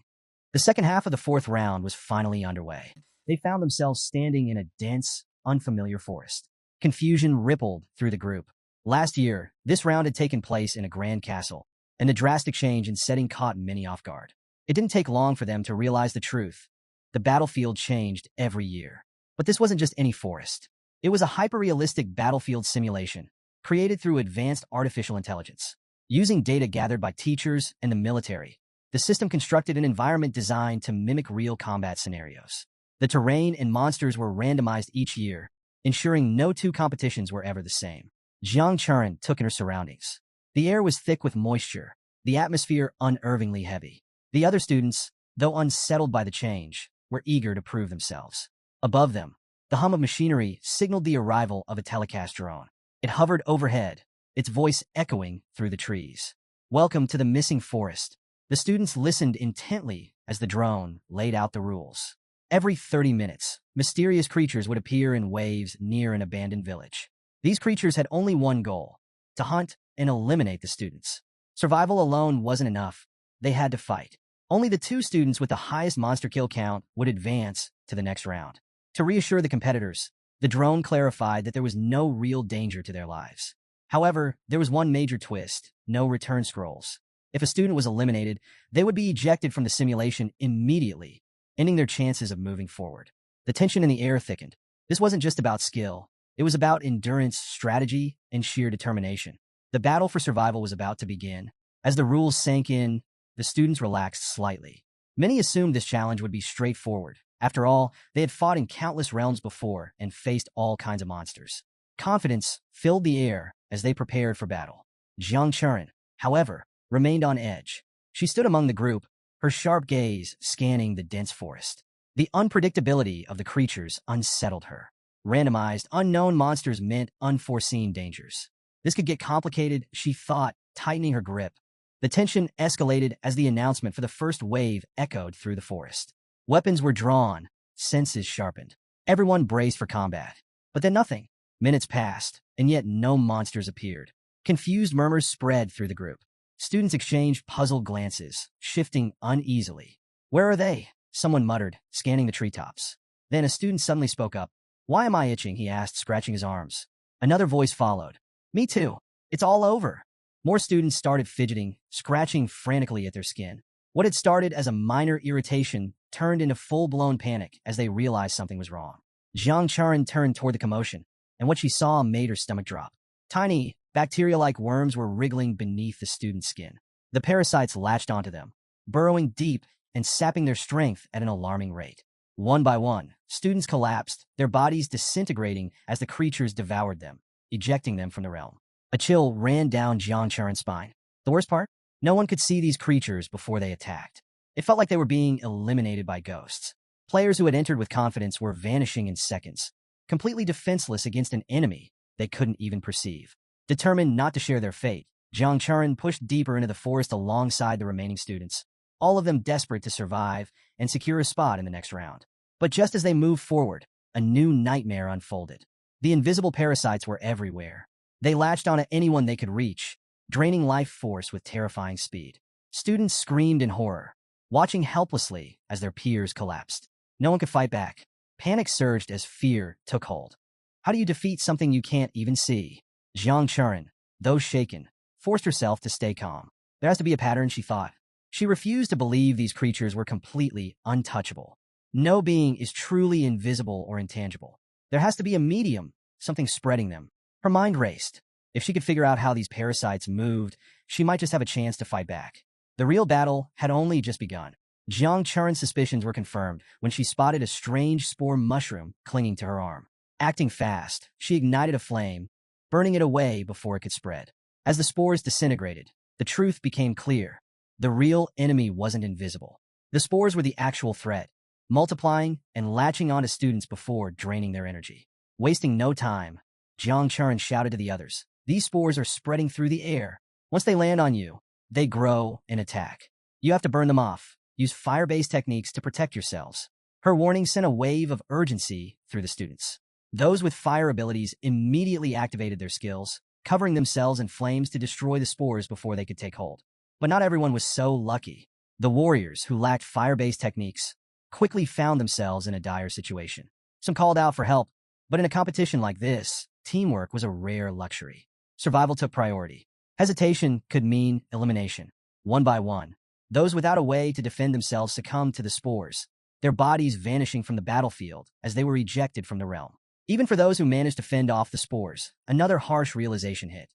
The second half of the 4th round was finally underway. They found themselves standing in a dense, unfamiliar forest. Confusion rippled through the group. Last year, this round had taken place in a grand castle, and the drastic change in setting caught many off guard. It didn't take long for them to realize the truth. The battlefield changed every year. But this wasn't just any forest. It was a hyper-realistic battlefield simulation, created through advanced artificial intelligence. Using data gathered by teachers and the military, the system constructed an environment designed to mimic real combat scenarios. The terrain and monsters were randomized each year, ensuring no 2 competitions were ever the same. Jang Churan took in her surroundings. The air was thick with moisture, the atmosphere unnervingly heavy. The other students, though unsettled by the change, were eager to prove themselves. Above them, the hum of machinery signaled the arrival of a telecast drone. It hovered overhead, its voice echoing through the trees. Welcome to the missing forest. The students listened intently as the drone laid out the rules. Every 30 minutes, mysterious creatures would appear in waves near an abandoned village. These creatures had only one goal: to hunt and eliminate the students. Survival alone wasn't enough. They had to fight. Only the 2 students with the highest monster kill count would advance to the next round. To reassure the competitors, the drone clarified that there was no real danger to their lives. However, there was one major twist: no return scrolls. If a student was eliminated, they would be ejected from the simulation immediately, ending their chances of moving forward. The tension in the air thickened. This wasn't just about skill. It was about endurance, strategy, and sheer determination. The battle for survival was about to begin. As the rules sank in, the students relaxed slightly. Many assumed this challenge would be straightforward. After all, they had fought in countless realms before and faced all kinds of monsters. Confidence filled the air as they prepared for battle. Churan, however, remained on edge. She stood among the group, her sharp gaze scanning the dense forest. The unpredictability of the creatures unsettled her. Randomized, unknown monsters meant unforeseen dangers. This could get complicated, she thought, tightening her grip. The tension escalated as the announcement for the first wave echoed through the forest. Weapons were drawn, senses sharpened. Everyone braced for combat. But then nothing. Minutes passed, and yet no monsters appeared. Confused murmurs spread through the group. Students exchanged puzzled glances, shifting uneasily. "Where are they?" someone muttered, scanning the treetops. Then a student suddenly spoke up. "Why am I itching?" he asked, scratching his arms. Another voice followed. "Me too. It's all over." More students started fidgeting, scratching frantically at their skin. What had started as a minor irritation turned into full-blown panic as they realized something was wrong. Churan turned toward the commotion, and what she saw made her stomach drop. Tiny, bacteria-like worms were wriggling beneath the student's skin. The parasites latched onto them, burrowing deep and sapping their strength at an alarming rate. One by one, students collapsed, their bodies disintegrating as the creatures devoured them, ejecting them from the realm. A chill ran down Churan's spine. The worst part? No one could see these creatures before they attacked. It felt like they were being eliminated by ghosts. Players who had entered with confidence were vanishing in seconds, completely defenseless against an enemy they couldn't even perceive. Determined not to share their fate, Churan pushed deeper into the forest alongside the remaining students, all of them desperate to survive and secure a spot in the next round. But just as they moved forward, a new nightmare unfolded. The invisible parasites were everywhere. They latched onto anyone they could reach, draining life force with terrifying speed. Students screamed in horror, watching helplessly as their peers collapsed. No one could fight back. Panic surged as fear took hold. How do you defeat something you can't even see? Churan, though shaken, forced herself to stay calm. There has to be a pattern, she thought. She refused to believe these creatures were completely untouchable. No being is truly invisible or intangible. There has to be a medium, something spreading them. Her mind raced. If she could figure out how these parasites moved, she might just have a chance to fight back. The real battle had only just begun. Churan's suspicions were confirmed when she spotted a strange spore mushroom clinging to her arm. Acting fast, she ignited a flame, burning it away before it could spread. As the spores disintegrated, the truth became clear. The real enemy wasn't invisible. The spores were the actual threat, multiplying and latching onto students before draining their energy. Wasting no time, Churan shouted to the others, "These spores are spreading through the air. Once they land on you, they grow and attack. You have to burn them off. Use fire-based techniques to protect yourselves." Her warning sent a wave of urgency through the students. Those with fire abilities immediately activated their skills, covering themselves in flames to destroy the spores before they could take hold. But not everyone was so lucky. The warriors who lacked fire-based techniques quickly found themselves in a dire situation. Some called out for help, but in a competition like this, teamwork was a rare luxury. Survival took priority. Hesitation could mean elimination. One by one, those without a way to defend themselves succumbed to the spores, their bodies vanishing from the battlefield as they were ejected from the realm. Even for those who managed to fend off the spores, another harsh realization hit.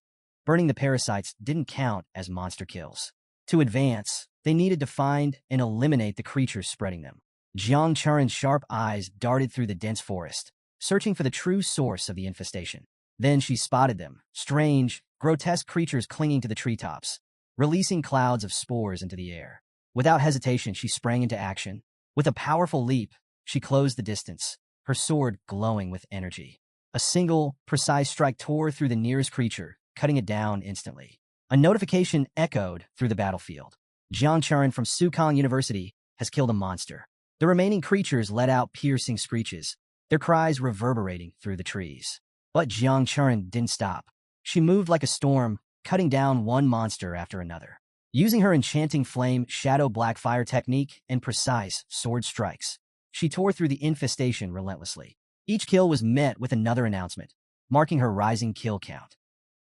Burning the parasites didn't count as monster kills. To advance, they needed to find and eliminate the creatures spreading them. Churan's sharp eyes darted through the dense forest, searching for the true source of the infestation. Then she spotted them, strange, grotesque creatures clinging to the treetops, releasing clouds of spores into the air. Without hesitation, she sprang into action. With a powerful leap, she closed the distance, her sword glowing with energy. A single, precise strike tore through the nearest creature, cutting it down instantly. A notification echoed through the battlefield. Churan from Sukong University has killed a monster. The remaining creatures let out piercing screeches, their cries reverberating through the trees. But Churan didn't stop. She moved like a storm, cutting down one monster after another. Using her enchanting flame, shadow black fire technique, and precise sword strikes, she tore through the infestation relentlessly. Each kill was met with another announcement, marking her rising kill count.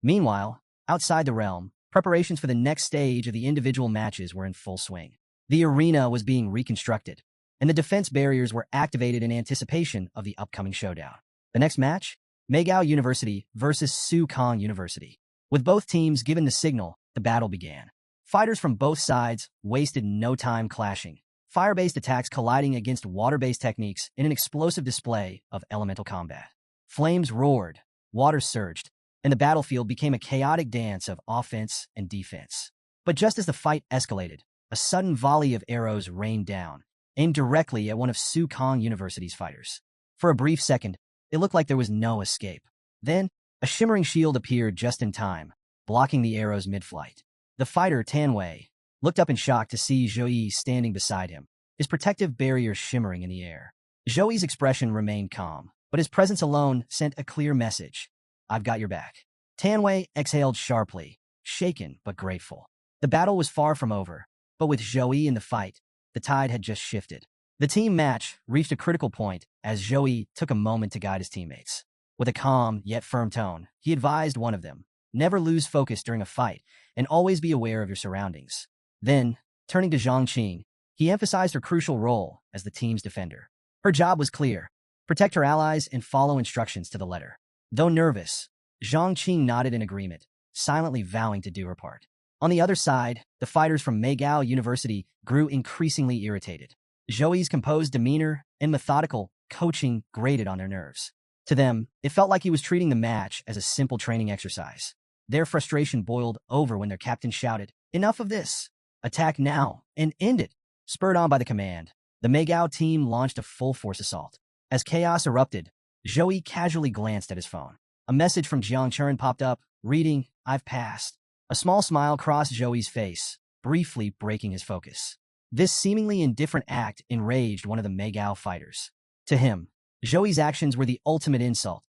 Meanwhile, outside the realm, preparations for the next stage of the individual matches were in full swing. The arena was being reconstructed, and the defense barriers were activated in anticipation of the upcoming showdown. The next match? Megao University versus Sukong University. With both teams given the signal, the battle began. Fighters from both sides wasted no time clashing. Fire-based attacks colliding against water-based techniques in an explosive display of elemental combat. Flames roared, water surged, and the battlefield became a chaotic dance of offense and defense. But just as the fight escalated, a sudden volley of arrows rained down, aimed directly at one of Sukong University's fighters. For a brief second, it looked like there was no escape. Then, a shimmering shield appeared just in time, blocking the arrows mid-flight. The fighter, Tanwei, looked up in shock to see Zhou standing beside him, his protective barrier shimmering in the air. Zhou's expression remained calm, but his presence alone sent a clear message. I've got your back. Tanwei exhaled sharply, shaken but grateful. The battle was far from over, but with Zhou in the fight, the tide had just shifted. The team match reached a critical point as Zhou took a moment to guide his teammates. With a calm yet firm tone, he advised one of them, never lose focus during a fight and always be aware of your surroundings. Then, turning to Ching, he emphasized her crucial role as the team's defender. Her job was clear: protect her allies and follow instructions to the letter. Though nervous, Ching nodded in agreement, silently vowing to do her part. On the other side, the fighters from Megao University grew increasingly irritated. Zhou's composed demeanor and methodical coaching grated on their nerves. To them, it felt like he was treating the match as a simple training exercise. Their frustration boiled over when their captain shouted, "Enough of this! Attack now and end it!" Spurred on by the command, the Megao team launched a full-force assault. As chaos erupted, Zhou casually glanced at his phone. A message from Churan popped up, reading, "I've passed." A small smile crossed Zhou's face, briefly breaking his focus. This seemingly indifferent act enraged one of the Megao fighters. To him, Zhou's actions were the ultimate insult,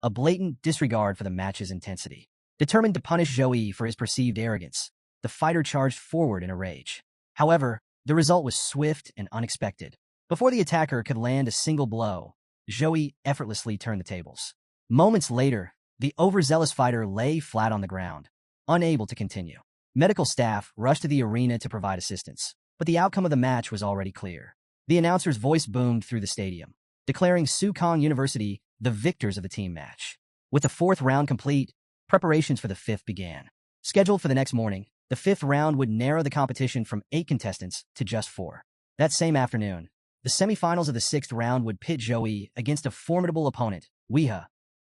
a blatant disregard for the match's intensity. Determined to punish Zhou for his perceived arrogance, the fighter charged forward in a rage. However, the result was swift and unexpected. Before the attacker could land a single blow, Zhou effortlessly turned the tables. Moments later, the overzealous fighter lay flat on the ground, unable to continue. Medical staff rushed to the arena to provide assistance, but the outcome of the match was already clear. The announcer's voice boomed through the stadium, declaring Sukong University the victors of the team match. With the fourth round complete, preparations for the fifth began. Scheduled for the next morning, the fifth round would narrow the competition from 8 contestants to just 4. That same afternoon, the semifinals of the sixth round would pit Zhou against a formidable opponent, Weeha,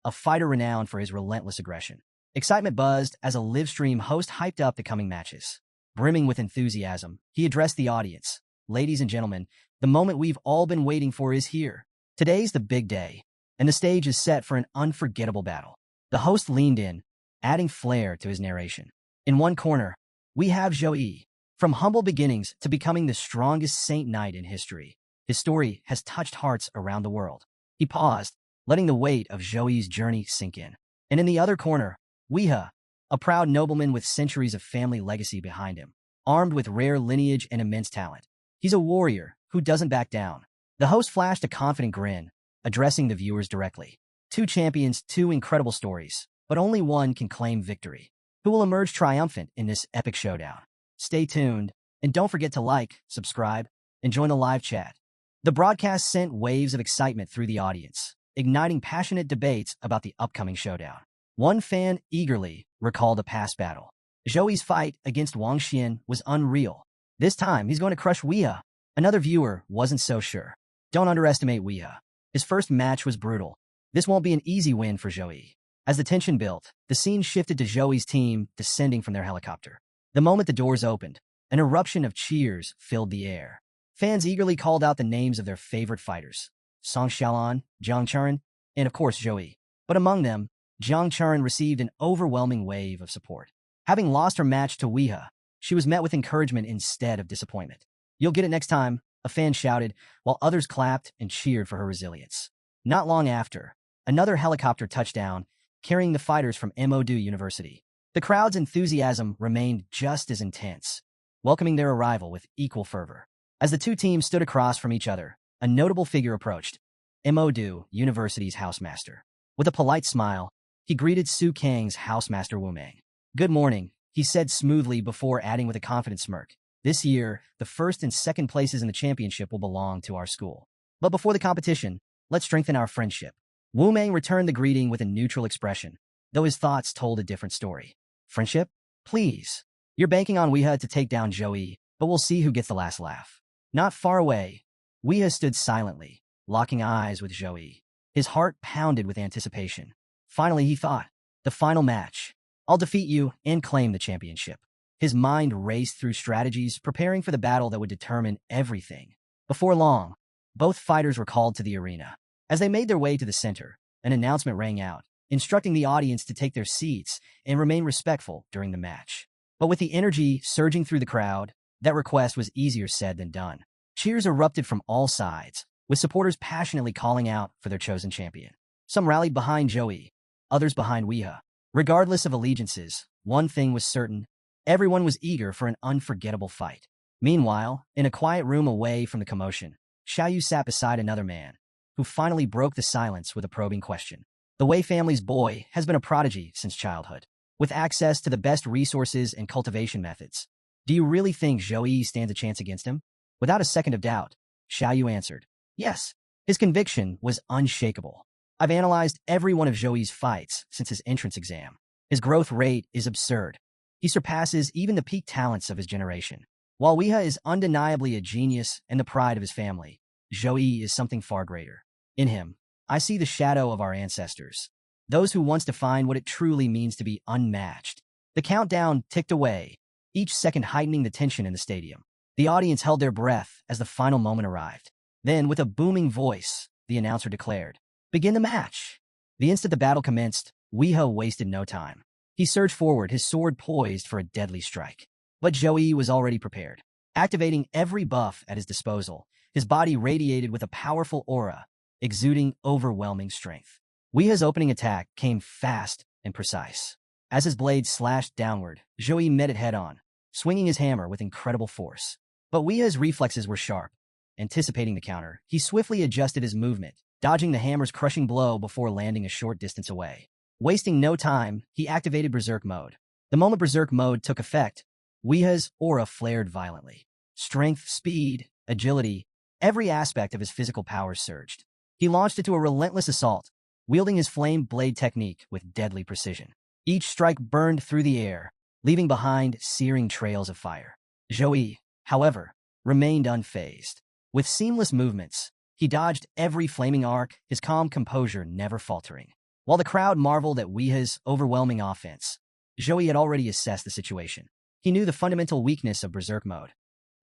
a fighter renowned for his relentless aggression. Excitement buzzed as a live-stream host hyped up the coming matches. Brimming with enthusiasm, he addressed the audience. "Ladies and gentlemen, the moment we've all been waiting for is here. Today's the big day, and the stage is set for an unforgettable battle." The host leaned in, adding flair to his narration. In one corner, we have Zhou. From humble beginnings to becoming the strongest Saint Knight in history, his story has touched hearts around the world. He paused, letting the weight of Zhou's journey sink in. And in the other corner, Weeha, a proud nobleman with centuries of family legacy behind him, armed with rare lineage and immense talent. He's a warrior who doesn't back down. The host flashed a confident grin, addressing the viewers directly. 2 champions, 2 incredible stories, but only one can claim victory. Who will emerge triumphant in this epic showdown? Stay tuned, and don't forget to like, subscribe, and join the live chat. The broadcast sent waves of excitement through the audience, igniting passionate debates about the upcoming showdown. One fan eagerly recalled a past battle. Zhou's fight against Wang Xian was unreal. This time, he's going to crush Weeha. Another viewer wasn't so sure. Don't underestimate Weeha. His first match was brutal. This won't be an easy win for Zhou. As the tension built, the scene shifted to Zhou's team descending from their helicopter. The moment the doors opened, an eruption of cheers filled the air. Fans eagerly called out the names of their favorite fighters: Song Xiaolan, Jiang Churan, and of course Zhou. But among them, Jiang Churan received an overwhelming wave of support. Having lost her match to Weeha, she was met with encouragement instead of disappointment. "You'll get it next time," a fan shouted, while others clapped and cheered for her resilience. Not long after, another helicopter touched down, carrying the fighters from Manhwa University. The crowd's enthusiasm remained just as intense, welcoming their arrival with equal fervor. As the two teams stood across from each other, a notable figure approached: Manhwa University's housemaster. With a polite smile, he greeted Sukong's housemaster Wumeng. "Good morning," he said smoothly before adding with a confident smirk. "This year, the first and second places in the championship will belong to our school. But before the competition, let's strengthen our friendship." Wu Meng returned the greeting with a neutral expression, though his thoughts told a different story. Friendship? Please. You're banking on Weeha to take down Joey, but we'll see who gets the last laugh. Not far away, Weeha stood silently, locking eyes with Joey. His heart pounded with anticipation. Finally, he thought, the final match. I'll defeat you and claim the championship. His mind raced through strategies, preparing for the battle that would determine everything. Before long, both fighters were called to the arena. As they made their way to the center, an announcement rang out, instructing the audience to take their seats and remain respectful during the match. But with the energy surging through the crowd, that request was easier said than done. Cheers erupted from all sides, with supporters passionately calling out for their chosen champion. Some rallied behind Joey, others behind Weeha. Regardless of allegiances, one thing was certain: everyone was eager for an unforgettable fight. Meanwhile, in a quiet room away from the commotion, Xiaoyu sat beside another man, who finally broke the silence with a probing question. The Wei family's boy has been a prodigy since childhood, with access to the best resources and cultivation methods. Do you really think Zhou stands a chance against him? Without a second of doubt, Xiaoyu answered, yes. His conviction was unshakable. I've analyzed every one of Zhou's fights since his entrance exam. His growth rate is absurd. He surpasses even the peak talents of his generation. While Weeha is undeniably a genius and the pride of his family, Zhou is something far greater. In him, I see the shadow of our ancestors, those who once defined what it truly means to be unmatched. The countdown ticked away, each second heightening the tension in the stadium. The audience held their breath as the final moment arrived. Then, with a booming voice, the announcer declared, begin the match. The instant the battle commenced, Weeha wasted no time. He surged forward, his sword poised for a deadly strike. But Zhou was already prepared. Activating every buff at his disposal, his body radiated with a powerful aura, exuding overwhelming strength. Weeha's opening attack came fast and precise. As his blade slashed downward, Zhou met it head-on, swinging his hammer with incredible force. But Weeha's reflexes were sharp. Anticipating the counter, he swiftly adjusted his movement, dodging the hammer's crushing blow before landing a short distance away. Wasting no time, he activated Berserk Mode. The moment Berserk Mode took effect, Weeha's aura flared violently. Strength, speed, agility, every aspect of his physical powers surged. He launched into a relentless assault, wielding his flame blade technique with deadly precision. Each strike burned through the air, leaving behind searing trails of fire. Zhou, however, remained unfazed. With seamless movements, he dodged every flaming arc, his calm composure never faltering. While the crowd marveled at Weeha's overwhelming offense, Zhou had already assessed the situation. He knew the fundamental weakness of Berserk Mode.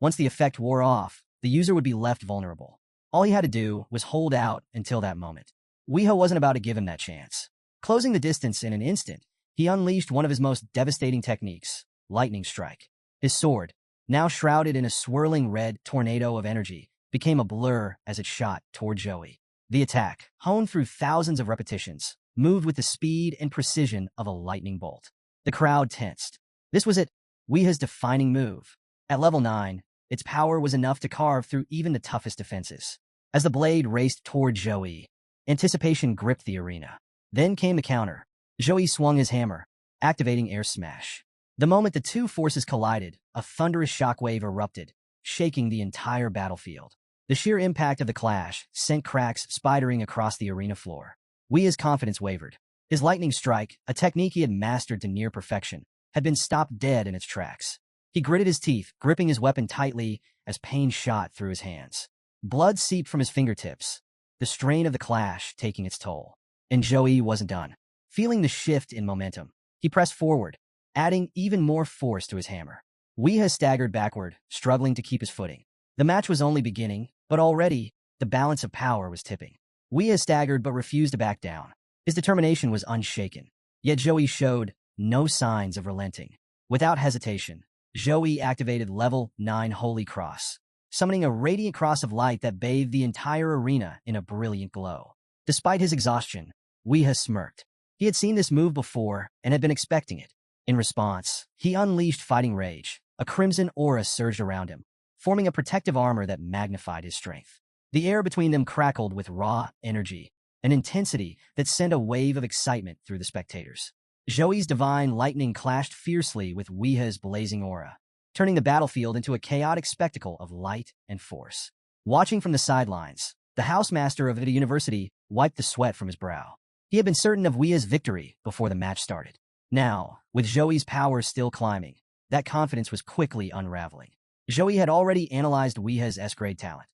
Once the effect wore off, the user would be left vulnerable. All he had to do was hold out until that moment. Weeha wasn't about to give him that chance. Closing the distance in an instant, he unleashed one of his most devastating techniques, Lightning Strike. His sword, now shrouded in a swirling red tornado of energy, became a blur as it shot toward Zhou. The attack, honed through thousands of repetitions, moved with the speed and precision of a lightning bolt. The crowd tensed. This was it, Weeha's defining move. At level 9, its power was enough to carve through even the toughest defenses. As the blade raced toward Zhou, anticipation gripped the arena. Then came the counter. Zhou swung his hammer, activating Air Smash. The moment the two forces collided, a thunderous shockwave erupted, shaking the entire battlefield. The sheer impact of the clash sent cracks spidering across the arena floor. Weeha's confidence wavered. His lightning strike, a technique he had mastered to near perfection, had been stopped dead in its tracks. He gritted his teeth, gripping his weapon tightly as pain shot through his hands. Blood seeped from his fingertips, the strain of the clash taking its toll. And Zhou wasn't done. Feeling the shift in momentum, he pressed forward, adding even more force to his hammer. Weeha staggered backward, struggling to keep his footing. The match was only beginning, but already, the balance of power was tipping. Weeha staggered but refused to back down. His determination was unshaken. Yet Zhou showed no signs of relenting. Without hesitation, Zhou activated level 9 Holy Cross, summoning a radiant cross of light that bathed the entire arena in a brilliant glow. Despite his exhaustion, Weeha smirked. He had seen this move before and had been expecting it. In response, he unleashed fighting rage. A crimson aura surged around him, forming a protective armor that magnified his strength. The air between them crackled with raw energy, an intensity that sent a wave of excitement through the spectators. Zhou's divine lightning clashed fiercely with Weeha's blazing aura, turning the battlefield into a chaotic spectacle of light and force. Watching from the sidelines, The housemaster of the university wiped the sweat from his brow. He had been certain of Wea's victory before the match started. Now, with Zoe's power still climbing, that confidence was quickly unraveling. Zoe had already analyzed Wea's S-grade talent,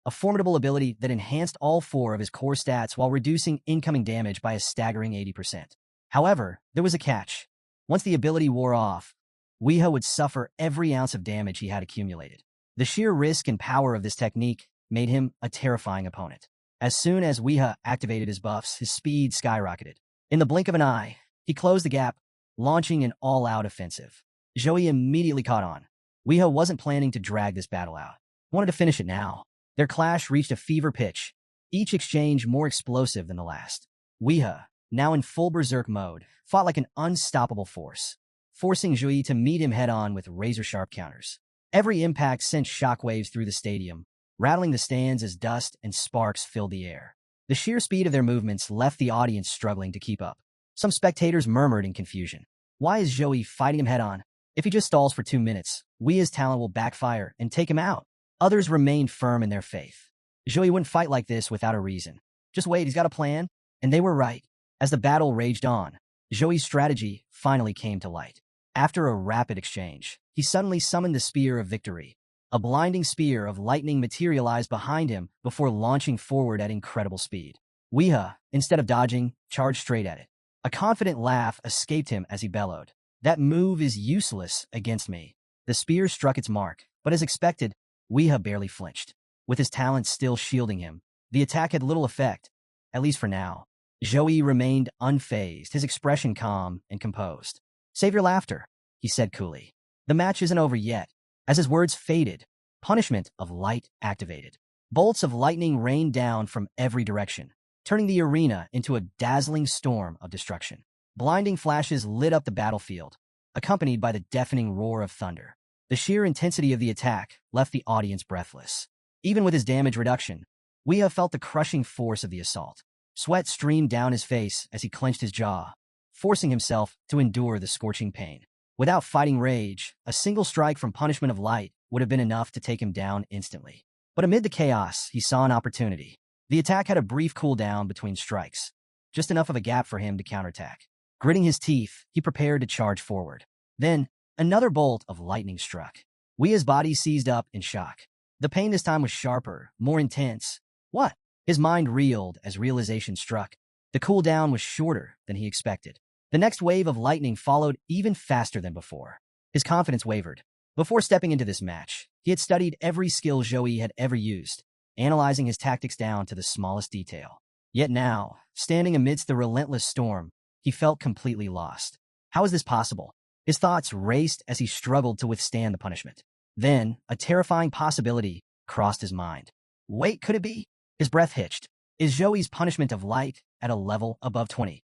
a formidable ability that enhanced all 4 of his core stats while reducing incoming damage by a staggering 80%. However, there was a catch. Once the ability wore off, Weha would suffer every ounce of damage he had accumulated. The sheer risk and power of this technique made him a terrifying opponent. As soon as Weha activated his buffs, his speed skyrocketed. In the blink of an eye, he closed the gap, launching an all-out offensive. Zoe immediately caught on. Weha wasn't planning to drag this battle out. Wanted to finish it now. Their clash reached a fever pitch, each exchange more explosive than the last. Weha, now in full berserk mode, fought like an unstoppable force, forcing Zhui to meet him head-on with razor-sharp counters. Every impact sent shockwaves through the stadium, rattling the stands as dust and sparks filled the air. The sheer speed of their movements left the audience struggling to keep up. Some spectators murmured in confusion. Why is Zhui fighting him head-on? If he just stalls for 2 minutes, Wea's talent will backfire and take him out. Others remained firm in their faith. Zhui wouldn't fight like this without a reason. Just wait, he's got a plan. And they were right. As the battle raged on, Zhui's strategy finally came to light. After a rapid exchange, he suddenly summoned the Spear of Victory. A blinding spear of lightning materialized behind him before launching forward at incredible speed. Weha, instead of dodging, charged straight at it. A confident laugh escaped him as he bellowed. That move is useless against me. The spear struck its mark, but as expected, Weha barely flinched. With his talents still shielding him, the attack had little effect, at least for now. Zhui remained unfazed, his expression calm and composed. Save your laughter, he said coolly. The match isn't over yet. As his words faded, punishment of light activated. Bolts of lightning rained down from every direction, turning the arena into a dazzling storm of destruction. Blinding flashes lit up the battlefield, accompanied by the deafening roar of thunder. The sheer intensity of the attack left the audience breathless. Even with his damage reduction, Weha felt the crushing force of the assault. Sweat streamed down his face as he clenched his jaw, forcing himself to endure the scorching pain. Without fighting rage, a single strike from Punishment of Light would have been enough to take him down instantly. But amid the chaos, he saw an opportunity. The attack had a brief cooldown between strikes, just enough of a gap for him to counterattack. Gritting his teeth, he prepared to charge forward. Then, another bolt of lightning struck. Wea's body seized up in shock. The pain this time was sharper, more intense. What? His mind reeled as realization struck. The cooldown was shorter than he expected. The next wave of lightning followed even faster than before. His confidence wavered. Before stepping into this match, he had studied every skill Zhui had ever used, analyzing his tactics down to the smallest detail. Yet now, standing amidst the relentless storm, he felt completely lost. How is this possible? His thoughts raced as he struggled to withstand the punishment. Then, a terrifying possibility crossed his mind. Wait, could it be? His breath hitched. Is Zhui's Punishment of Light at a level above 20?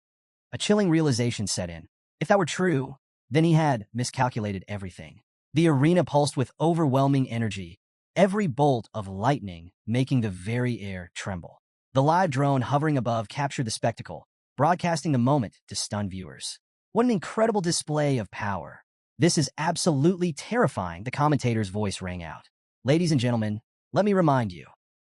A chilling realization set in. If that were true, then he had miscalculated everything. The arena pulsed with overwhelming energy, every bolt of lightning making the very air tremble. The live drone hovering above captured the spectacle, broadcasting the moment to stunned viewers. What an incredible display of power. This is absolutely terrifying, the commentator's voice rang out. Ladies and gentlemen, let me remind you,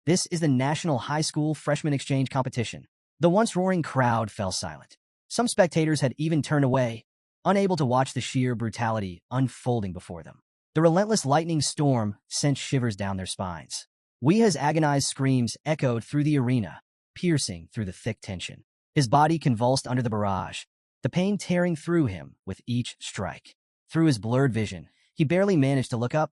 this is the National High School Freshman Exchange Competition. The once roaring crowd fell silent. Some spectators had even turned away, unable to watch the sheer brutality unfolding before them. The relentless lightning storm sent shivers down their spines. Wea's agonized screams echoed through the arena, piercing through the thick tension. His body convulsed under the barrage, the pain tearing through him with each strike. Through his blurred vision, he barely managed to look up.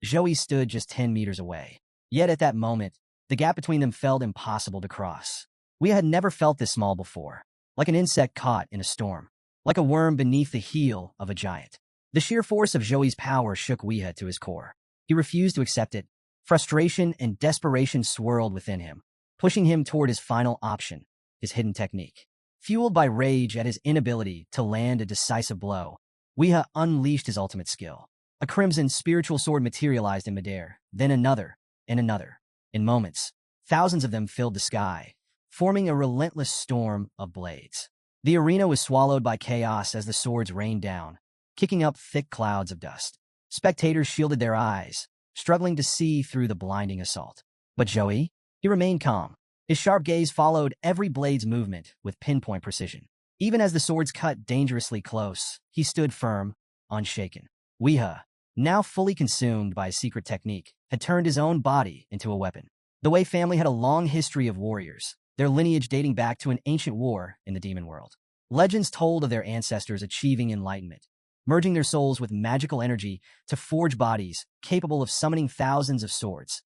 Zhui stood just 10 meters away. Yet at that moment, the gap between them felt impossible to cross. Wea had never felt this small before, like an insect caught in a storm, like a worm beneath the heel of a giant. The sheer force of Zhui's power shook Wea to his core. He refused to accept it. Frustration and desperation swirled within him, pushing him toward his final option, his hidden technique. Fueled by rage at his inability to land a decisive blow, Wea unleashed his ultimate skill. A crimson spiritual sword materialized in midair, then another, and another. In moments, thousands of them filled the sky, forming a relentless storm of blades. The arena was swallowed by chaos as the swords rained down, kicking up thick clouds of dust. Spectators shielded their eyes, struggling to see through the blinding assault. But Zhui? He remained calm. His sharp gaze followed every blade's movement with pinpoint precision. Even as the swords cut dangerously close, he stood firm, unshaken. Weeha, now fully consumed by a secret technique, had turned his own body into a weapon. The Wei family had a long history of warriors, their lineage dating back to an ancient war in the demon world. Legends told of their ancestors achieving enlightenment, merging their souls with magical energy to forge bodies capable of summoning thousands of swords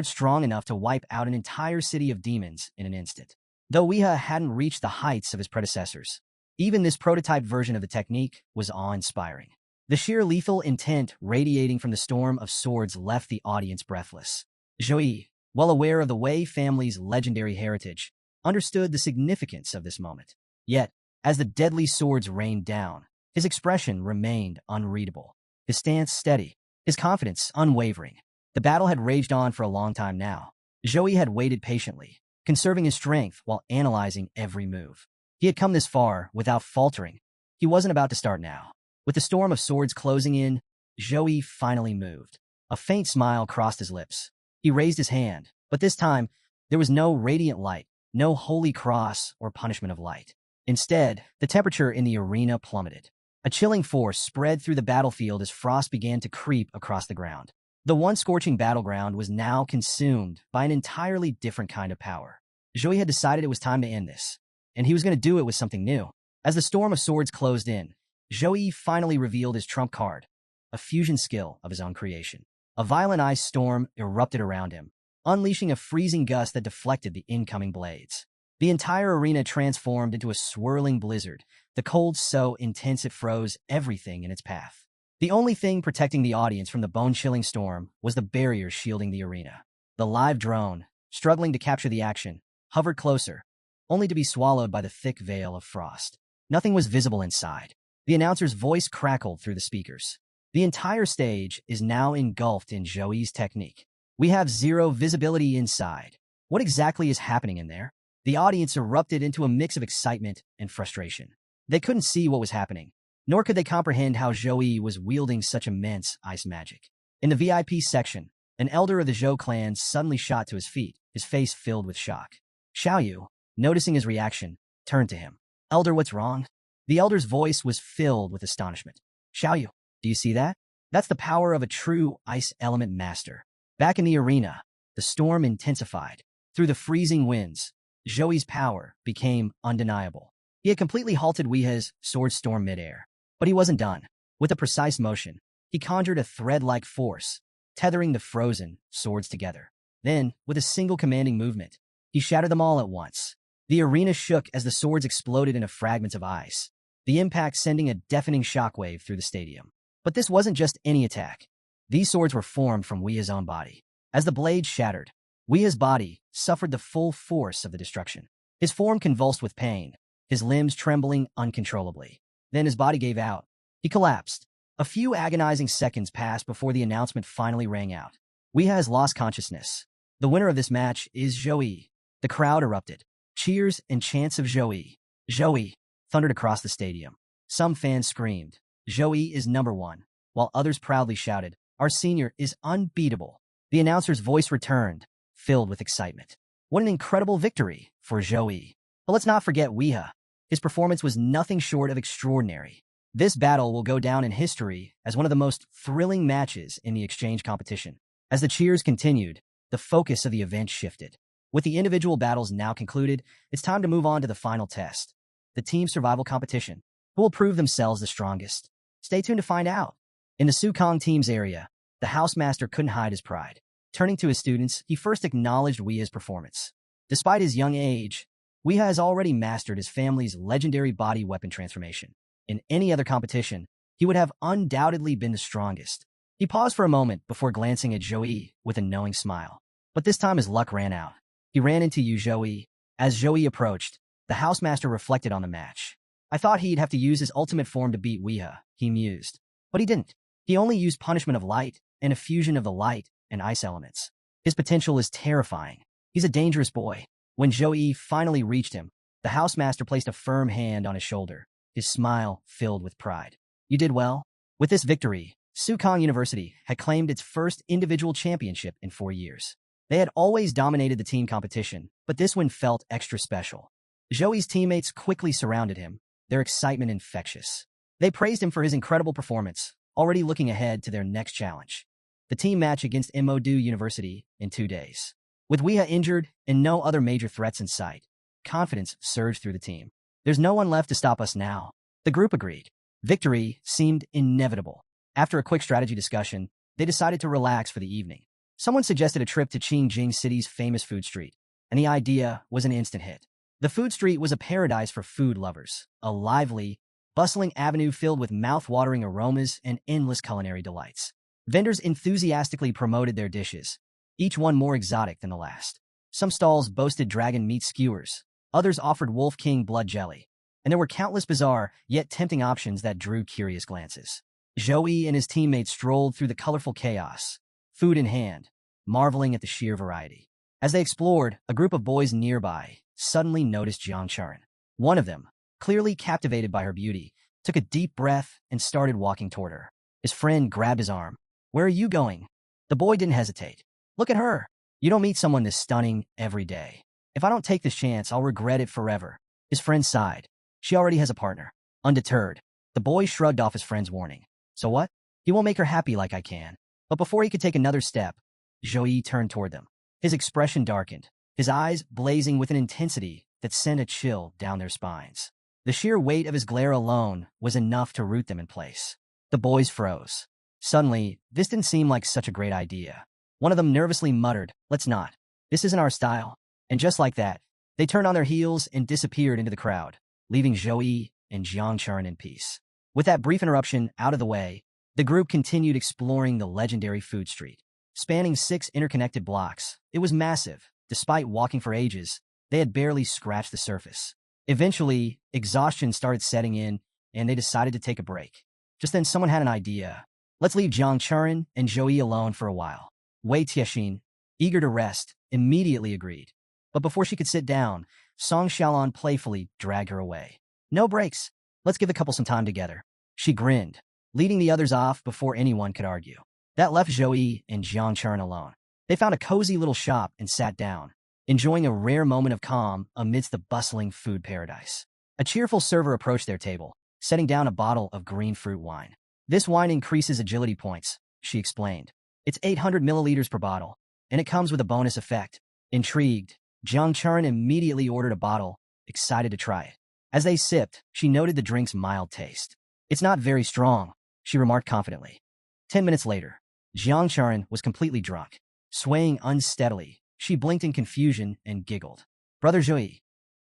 strong enough to wipe out an entire city of demons in an instant. Though Weeha hadn't reached the heights of his predecessors, even this prototype version of the technique was awe-inspiring. The sheer lethal intent radiating from the storm of swords left the audience breathless. Zhou, well aware of the Wei family's legendary heritage, understood the significance of this moment. Yet, as the deadly swords rained down, his expression remained unreadable. His stance steady, his confidence unwavering. The battle had raged on for a long time now. Zhou had waited patiently, conserving his strength while analyzing every move. He had come this far without faltering. He wasn't about to start now. With the storm of swords closing in, Zhou finally moved. A faint smile crossed his lips. He raised his hand, but this time, there was no radiant light, no holy cross or punishment of light. Instead, the temperature in the arena plummeted. A chilling force spread through the battlefield as frost began to creep across the ground. The once scorching battleground was now consumed by an entirely different kind of power. Zhou had decided it was time to end this, and he was going to do it with something new. As the storm of swords closed in, Zhou finally revealed his trump card, a fusion skill of his own creation. A violent ice storm erupted around him, unleashing a freezing gust that deflected the incoming blades. The entire arena transformed into a swirling blizzard, the cold so intense it froze everything in its path. The only thing protecting the audience from the bone-chilling storm was the barrier shielding the arena. The live drone, struggling to capture the action, hovered closer, only to be swallowed by the thick veil of frost. Nothing was visible inside. The announcer's voice crackled through the speakers. The entire stage is now engulfed in Zhou's technique. We have zero visibility inside. What exactly is happening in there? The audience erupted into a mix of excitement and frustration. They couldn't see what was happening, nor could they comprehend how Zhou was wielding such immense ice magic. In the VIP section, an elder of the Zhou clan suddenly shot to his feet, his face filled with shock. Xiaoyu, noticing his reaction, turned to him. "Elder, what's wrong?" The elder's voice was filled with astonishment. "Xiaoyu, do you see that? That's the power of a true ice element master." Back in the arena, the storm intensified. Through the freezing winds, Zhou's power became undeniable. He had completely halted Weeha's sword storm midair. But he wasn't done. With a precise motion, he conjured a thread-like force, tethering the frozen swords together. Then, with a single commanding movement, he shattered them all at once. The arena shook as the swords exploded into fragments of ice, the impact sending a deafening shockwave through the stadium. But this wasn't just any attack. These swords were formed from Weeha's own body. As the blades shattered, Weeha's body suffered the full force of the destruction. His form convulsed with pain, his limbs trembling uncontrollably. Then his body gave out. He collapsed. A few agonizing seconds passed before the announcement finally rang out. Weeha has lost consciousness. The winner of this match is Zhou. The crowd erupted. Cheers and chants of Zhou. Zhou thundered across the stadium. Some fans screamed, "Zhou is number one," while others proudly shouted, "Our senior is unbeatable." The announcer's voice returned, filled with excitement. What an incredible victory for Zhou. But let's not forget Weeha. His performance was nothing short of extraordinary. This battle will go down in history as one of the most thrilling matches in the exchange competition. As the cheers continued, the focus of the event shifted. With the individual battles now concluded, it's time to move on to the final test, the team survival competition. Who will prove themselves the strongest? Stay tuned to find out. In the Sukong team's area, the housemaster couldn't hide his pride. Turning to his students, he first acknowledged Weeha's performance. Despite his young age, Weeha has already mastered his family's legendary body weapon transformation. In any other competition, he would have undoubtedly been the strongest. He paused for a moment before glancing at Zhou with a knowing smile. But this time his luck ran out. He ran into Zhou. As Zhou approached, the housemaster reflected on the match. "I thought he'd have to use his ultimate form to beat Weeha," he mused. But he didn't. He only used punishment of light and a fusion of the light and ice elements. His potential is terrifying. He's a dangerous boy. When Zhou finally reached him, the housemaster placed a firm hand on his shoulder, his smile filled with pride. "You did well." With this victory, Sukong University had claimed its first individual championship in 4 years. They had always dominated the team competition, but this one felt extra special. Zhou's teammates quickly surrounded him, their excitement infectious. They praised him for his incredible performance, already looking ahead to their next challenge. The team match against Modu University in 2 days. With Weha injured and no other major threats in sight, confidence surged through the team. There's no one left to stop us now. The group agreed. Victory seemed inevitable. After a quick strategy discussion, they decided to relax for the evening. Someone suggested a trip to Jing City's famous food street, and the idea was an instant hit. The food street was a paradise for food lovers, a lively, bustling avenue filled with mouth-watering aromas and endless culinary delights. Vendors enthusiastically promoted their dishes, each one more exotic than the last. Some stalls boasted dragon meat skewers, others offered wolf king blood jelly, and there were countless bizarre yet tempting options that drew curious glances. Zhou and his teammates strolled through the colorful chaos, food in hand, marveling at the sheer variety. As they explored, a group of boys nearby suddenly noticed Jiang Churan. One of them, clearly captivated by her beauty, took a deep breath and started walking toward her. His friend grabbed his arm. "Where are you going?" The boy didn't hesitate. "Look at her. You don't meet someone this stunning every day. If I don't take this chance, I'll regret it forever." His friend sighed. She already has a partner. Undeterred, the boy shrugged off his friend's warning. "So what? He won't make her happy like I can." But before he could take another step, Zhou turned toward them. His expression darkened, his eyes blazing with an intensity that sent a chill down their spines. The sheer weight of his glare alone was enough to root them in place. The boys froze. Suddenly, this didn't seem like such a great idea. One of them nervously muttered, "Let's not. This isn't our style." And just like that, they turned on their heels and disappeared into the crowd, leaving Zhou and Jiang Churan in peace. With that brief interruption out of the way, the group continued exploring the legendary food street. Spanning 6 interconnected blocks, it was massive. Despite walking for ages, they had barely scratched the surface. Eventually, exhaustion started setting in, and they decided to take a break. Just then, someone had an idea. "Let's leave Jiang Churan and Zhou alone for a while." Wei Tiexin, eager to rest, immediately agreed. But before she could sit down, Song Xiaolon playfully dragged her away. "No breaks. Let's give the couple some time together." She grinned, leading the others off before anyone could argue. That left Zhou and Jiang Churan alone. They found a cozy little shop and sat down, enjoying a rare moment of calm amidst the bustling food paradise. A cheerful server approached their table, setting down a bottle of green fruit wine. "This wine increases agility points," she explained. "It's 800 milliliters per bottle, and it comes with a bonus effect." Intrigued, Jiang Churan immediately ordered a bottle, excited to try it. As they sipped, she noted the drink's mild taste. "It's not very strong," she remarked confidently. 10 minutes later, Jiang Churan was completely drunk. Swaying unsteadily, she blinked in confusion and giggled. "Brother Zhou,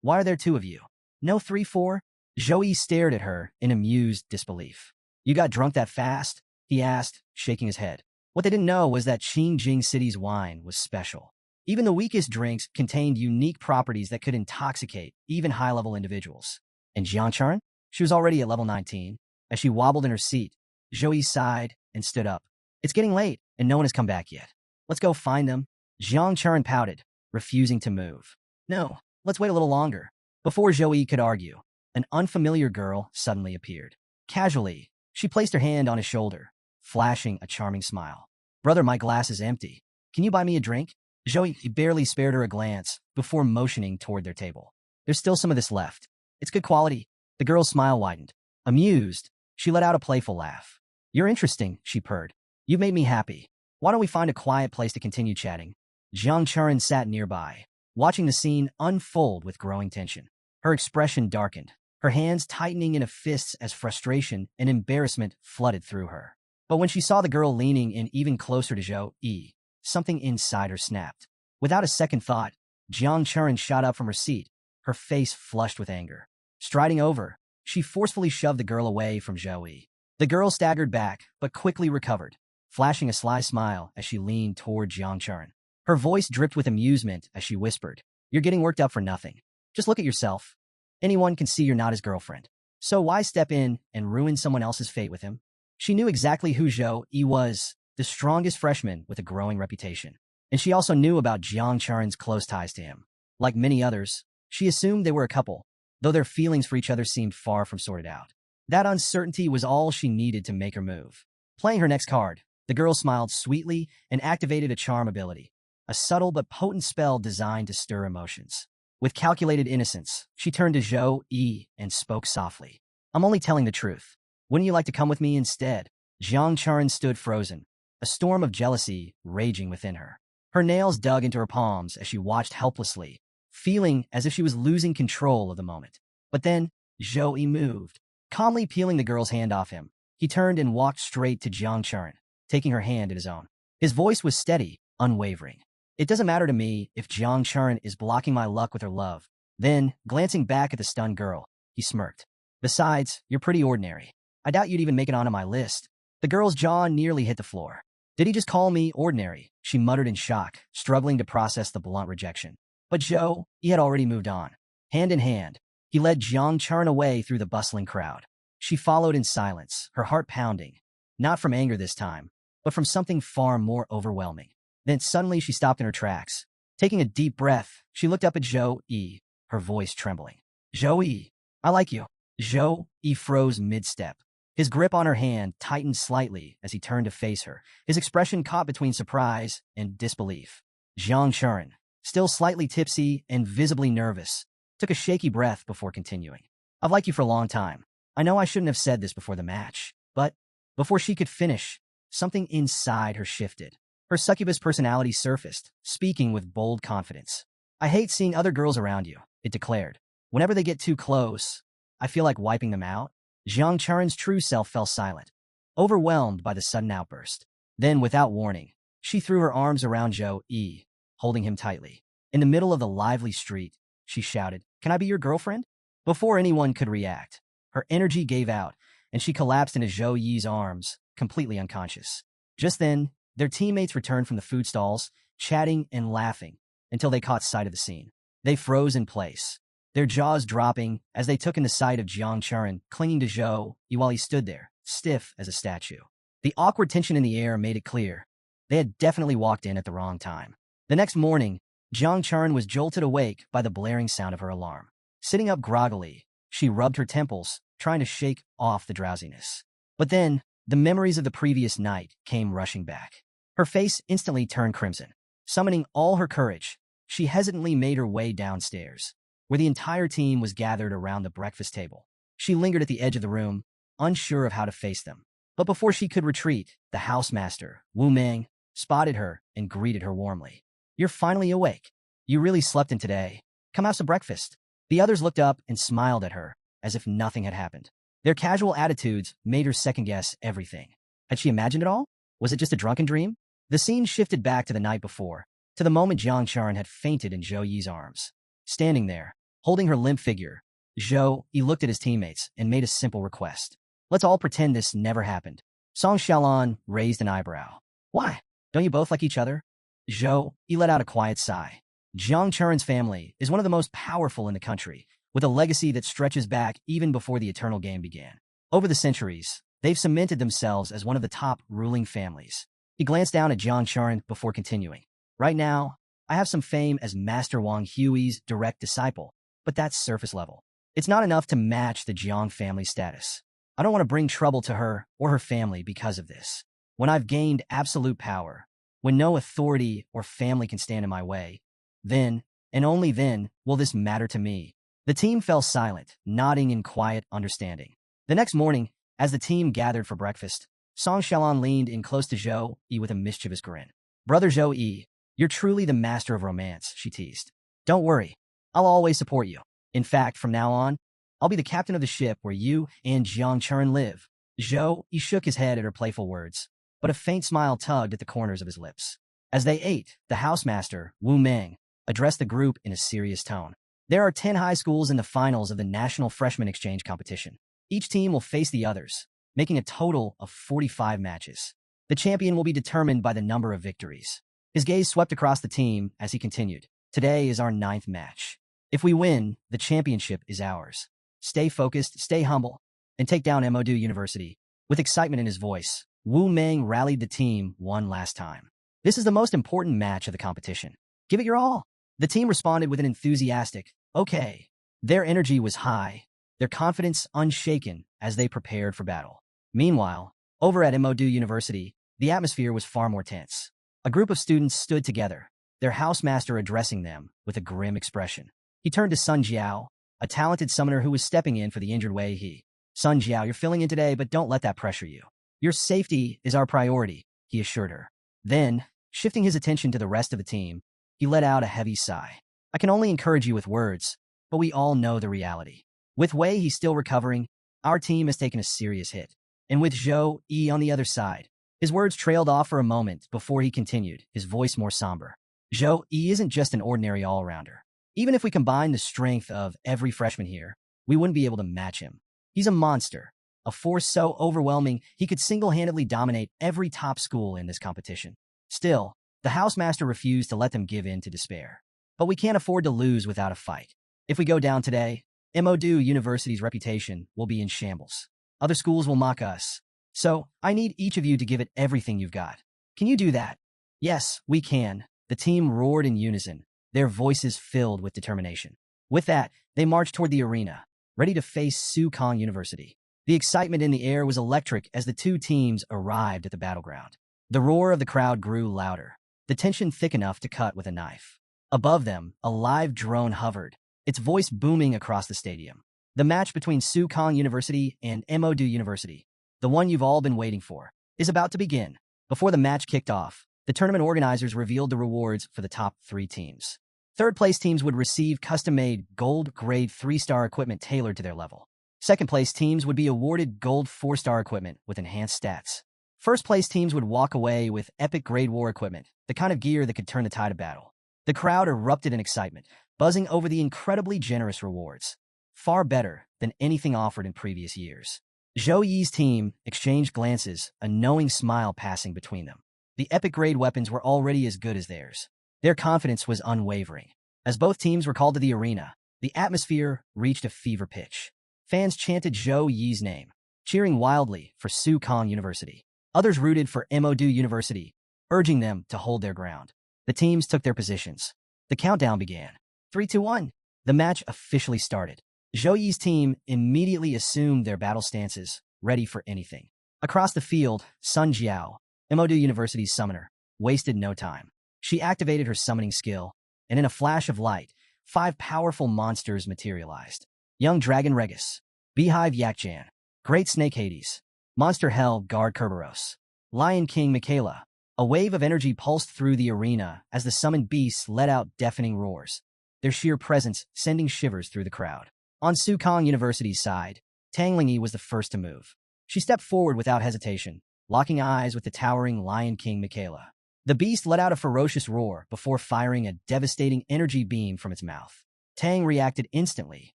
why are there 2 of you? No 3-4? Zhou stared at her in amused disbelief. "You got drunk that fast?" he asked, shaking his head. What they didn't know was that Jing City's wine was special. Even the weakest drinks contained unique properties that could intoxicate even high-level individuals. And Jiang Churan? She was already at level 19. As she wobbled in her seat, Zhou sighed and stood up. "It's getting late, and no one has come back yet. Let's go find them." Jiang Churan pouted, refusing to move. "No, let's wait a little longer." Before Zhou could argue, an unfamiliar girl suddenly appeared. Casually, she placed her hand on his shoulder, flashing a charming smile. "Brother, my glass is empty. Can you buy me a drink?" Zhou barely spared her a glance before motioning toward their table. "There's still some of this left. It's good quality." The girl's smile widened. Amused, she let out a playful laugh. "You're interesting," she purred. "You've made me happy. Why don't we find a quiet place to continue chatting?" Jiang Churan sat nearby, watching the scene unfold with growing tension. Her expression darkened, her hands tightening into fists as frustration and embarrassment flooded through her. But when she saw the girl leaning in even closer to Zhou, something inside her snapped. Without a second thought, Jiang Churan shot up from her seat, her face flushed with anger. Striding over, she forcefully shoved the girl away from Zhou. The girl staggered back, but quickly recovered, flashing a sly smile as she leaned toward Jiang Churan. Her voice dripped with amusement as she whispered, "You're getting worked up for nothing. Just look at yourself. Anyone can see you're not his girlfriend. So why step in and ruin someone else's fate with him?" She knew exactly who Zhou was, the strongest freshman with a growing reputation. And she also knew about Jiang Churan's close ties to him. Like many others, she assumed they were a couple, though their feelings for each other seemed far from sorted out. That uncertainty was all she needed to make her move. Playing her next card, the girl smiled sweetly and activated a charm ability. a subtle but potent spell designed to stir emotions. With calculated innocence, she turned to Zhou Yi and spoke softly. I'm only telling the truth. Wouldn't you like to come with me instead? Jiang Churan stood frozen, a storm of jealousy raging within her. Her nails dug into her palms as she watched helplessly, feeling as if she was losing control of the moment. But then, Zhou Yi moved, calmly peeling the girl's hand off him. He turned and walked straight to Jiang Churan, taking her hand in his own. His voice was steady, unwavering. It doesn't matter to me if Jiang Churan is blocking my luck with her love. Then, glancing back at the stunned girl, he smirked. Besides, you're pretty ordinary. I doubt you'd even make it onto my list. The girl's jaw nearly hit the floor. Did he just call me ordinary? She muttered in shock, struggling to process the blunt rejection. But Zhou, he had already moved on. Hand in hand, he led Jiang Churan away through the bustling crowd. She followed in silence, her heart pounding. Not from anger this time, but from something far more overwhelming. Then suddenly she stopped in her tracks. Taking a deep breath, she looked up at Zhou Yi, her voice trembling. Zhou Yi, I like you. Zhou Yi froze mid-step. His grip on her hand tightened slightly as he turned to face her, his expression caught between surprise and disbelief. Jiang Churan, still slightly tipsy and visibly nervous, took a shaky breath before continuing. I've liked you for a long time. I know I shouldn't have said this before the match, but before she could finish, something inside her shifted. Her succubus personality surfaced, speaking with bold confidence. I hate seeing other girls around you, it declared. Whenever they get too close, I feel like wiping them out. Jiang Churan's true self fell silent, overwhelmed by the sudden outburst. Then, without warning, she threw her arms around Zhou Yi, holding him tightly. In the middle of the lively street, she shouted, "Can I be your girlfriend?" Before anyone could react, her energy gave out, and she collapsed into Zhou Yi's arms, completely unconscious. Just then, their teammates returned from the food stalls, chatting and laughing, until they caught sight of the scene. They froze in place, their jaws dropping as they took in the sight of Jiang Churan clinging to Zhou Yi while he stood there, stiff as a statue. The awkward tension in the air made it clear they had definitely walked in at the wrong time. The next morning, Jiang Churan was jolted awake by the blaring sound of her alarm. Sitting up groggily, she rubbed her temples, trying to shake off the drowsiness. But then, the memories of the previous night came rushing back. Her face instantly turned crimson. Summoning all her courage, she hesitantly made her way downstairs, where the entire team was gathered around the breakfast table. She lingered at the edge of the room, unsure of how to face them. But before she could retreat, the housemaster, Wu Meng, spotted her and greeted her warmly. You're finally awake. You really slept in today. Come have some breakfast. The others looked up and smiled at her, as if nothing had happened. Their casual attitudes made her second-guess everything. Had she imagined it all? Was it just a drunken dream? The scene shifted back to the night before, to the moment Jiang Churan had fainted in Zhou Yi's arms. Standing there, holding her limp figure, Zhou Yi looked at his teammates and made a simple request. Let's all pretend this never happened. Song Xiaolan raised an eyebrow. Why? Don't you both like each other? Zhou Yi let out a quiet sigh. Jiang Churan's family is one of the most powerful in the country, with a legacy that stretches back even before the Eternal Game began. Over the centuries, they've cemented themselves as one of the top ruling families. He glanced down at Jiang Churan before continuing. Right now, I have some fame as Master Wang Hui's direct disciple, but that's surface level. It's not enough to match the Jiang family's status. I don't want to bring trouble to her or her family because of this. When I've gained absolute power, when no authority or family can stand in my way, then, and only then, will this matter to me. The team fell silent, nodding in quiet understanding. The next morning, as the team gathered for breakfast, Song Xiaolan leaned in close to Zhou Yi with a mischievous grin. Brother Zhou Yi, you're truly the master of romance, she teased. Don't worry, I'll always support you. In fact, from now on, I'll be the captain of the ship where you and Jiang Churan live. Zhou Yi shook his head at her playful words, but a faint smile tugged at the corners of his lips. As they ate, the housemaster, Wu Meng, addressed the group in a serious tone. There are 10 high schools in the finals of the National Freshman Exchange Competition. Each team will face the others, making a total of 45 matches. The champion will be determined by the number of victories. His gaze swept across the team as he continued. Today is our 9th match. If we win, the championship is ours. Stay focused, stay humble, and take down Modu University. With excitement in his voice, Wu Meng rallied the team one last time. This is the most important match of the competition. Give it your all. The team responded with an enthusiastic, okay. Their energy was high, their confidence unshaken as they prepared for battle. Meanwhile, over at Modu University, the atmosphere was far more tense. A group of students stood together, their housemaster addressing them with a grim expression. He turned to Sun Jiao, a talented summoner who was stepping in for the injured Wei He. Sun Jiao, you're filling in today, but don't let that pressure you. Your safety is our priority, he assured her. Then, shifting his attention to the rest of the team, he let out a heavy sigh. I can only encourage you with words, but we all know the reality. With Wei He still recovering, our team has taken a serious hit. And with Zhou Yi on the other side, his words trailed off for a moment before he continued, his voice more somber. Zhou Yi isn't just an ordinary all-rounder. Even if we combine the strength of every freshman here, we wouldn't be able to match him. He's a monster, a force so overwhelming he could single-handedly dominate every top school in this competition. Still, the housemaster refused to let them give in to despair. But we can't afford to lose without a fight. If we go down today, Modu University's reputation will be in shambles. Other schools will mock us. So, I need each of you to give it everything you've got. Can you do that? Yes, we can. The team roared in unison, their voices filled with determination. With that, they marched toward the arena, ready to face Sukong University. The excitement in the air was electric as the two teams arrived at the battleground. The roar of the crowd grew louder, the tension thick enough to cut with a knife. Above them, a live drone hovered, its voice booming across the stadium. The match between Sukong University and Modu University, the one you've all been waiting for, is about to begin. Before the match kicked off, the tournament organizers revealed the rewards for the top 3 teams. Third-place teams would receive custom-made gold-grade 3-star equipment tailored to their level. Second-place teams would be awarded gold 4-star equipment with enhanced stats. First-place teams would walk away with epic grade war equipment, the kind of gear that could turn the tide of battle. The crowd erupted in excitement, buzzing over the incredibly generous rewards. Far better than anything offered in previous years. Zhou Yi's team exchanged glances, a knowing smile passing between them. The epic-grade weapons were already as good as theirs. Their confidence was unwavering. As both teams were called to the arena, the atmosphere reached a fever pitch. Fans chanted Zhou Yi's name, cheering wildly for Sukong University. Others rooted for Modu University, urging them to hold their ground. The teams took their positions. The countdown began. 3, 2, 1. The match officially started. Zhou Yi's team immediately assumed their battle stances, ready for anything. Across the field, Sun Jiao, Modu University's summoner, wasted no time. She activated her summoning skill, and in a flash of light, 5 powerful monsters materialized. Young Dragon Regus, Beehive Yakjan, Great Snake Hades, Monster Hell Guard Kerberos, Lion King Michaela. A wave of energy pulsed through the arena as the summoned beasts let out deafening roars, their sheer presence sending shivers through the crowd. On Sukong University's side, Tang Lingyi was the first to move. She stepped forward without hesitation, locking eyes with the towering Lion King Michaela. The beast let out a ferocious roar before firing a devastating energy beam from its mouth. Tang reacted instantly,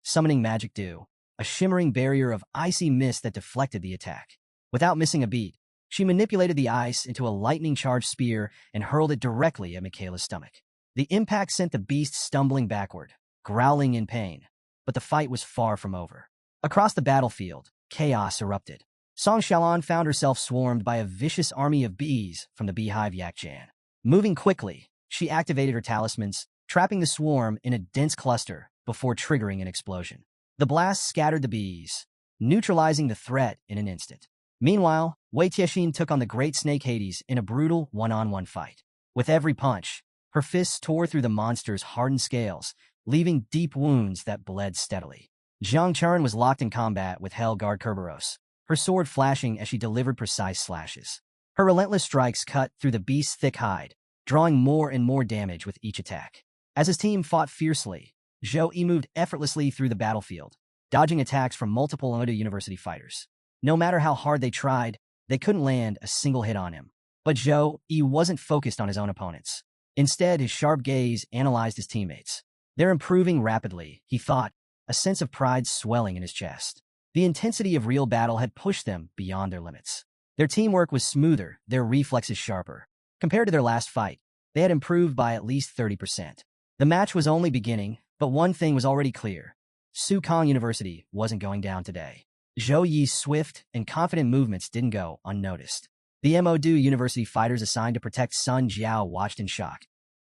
summoning Magic Dew, a shimmering barrier of icy mist that deflected the attack. Without missing a beat, she manipulated the ice into a lightning-charged spear and hurled it directly at Michaela's stomach. The impact sent the beast stumbling backward, growling in pain. But the fight was far from over. Across the battlefield, chaos erupted. Song Xiaolan found herself swarmed by a vicious army of bees from the Beehive Yakjan. Moving quickly, she activated her talismans, trapping the swarm in a dense cluster before triggering an explosion. The blast scattered the bees, neutralizing the threat in an instant. Meanwhile, Wei Tiexin took on the Great Snake Hades in a brutal one-on-one fight. With every punch, her fists tore through the monster's hardened scales, leaving deep wounds that bled steadily. Zhang Churan was locked in combat with Hell Guard Kerberos, her sword flashing as she delivered precise slashes. Her relentless strikes cut through the beast's thick hide, drawing more and more damage with each attack. As his team fought fiercely, Zhou Yi moved effortlessly through the battlefield, dodging attacks from multiple Oda University fighters. No matter how hard they tried, they couldn't land a single hit on him. But Zhou Yi wasn't focused on his own opponents. Instead, his sharp gaze analyzed his teammates. They're improving rapidly, he thought, a sense of pride swelling in his chest. The intensity of real battle had pushed them beyond their limits. Their teamwork was smoother, their reflexes sharper. Compared to their last fight, they had improved by at least 30%. The match was only beginning, but one thing was already clear. Sukong University wasn't going down today. Zhou Yi's swift and confident movements didn't go unnoticed. The Modu University fighters assigned to protect Sun Jiao watched in shock.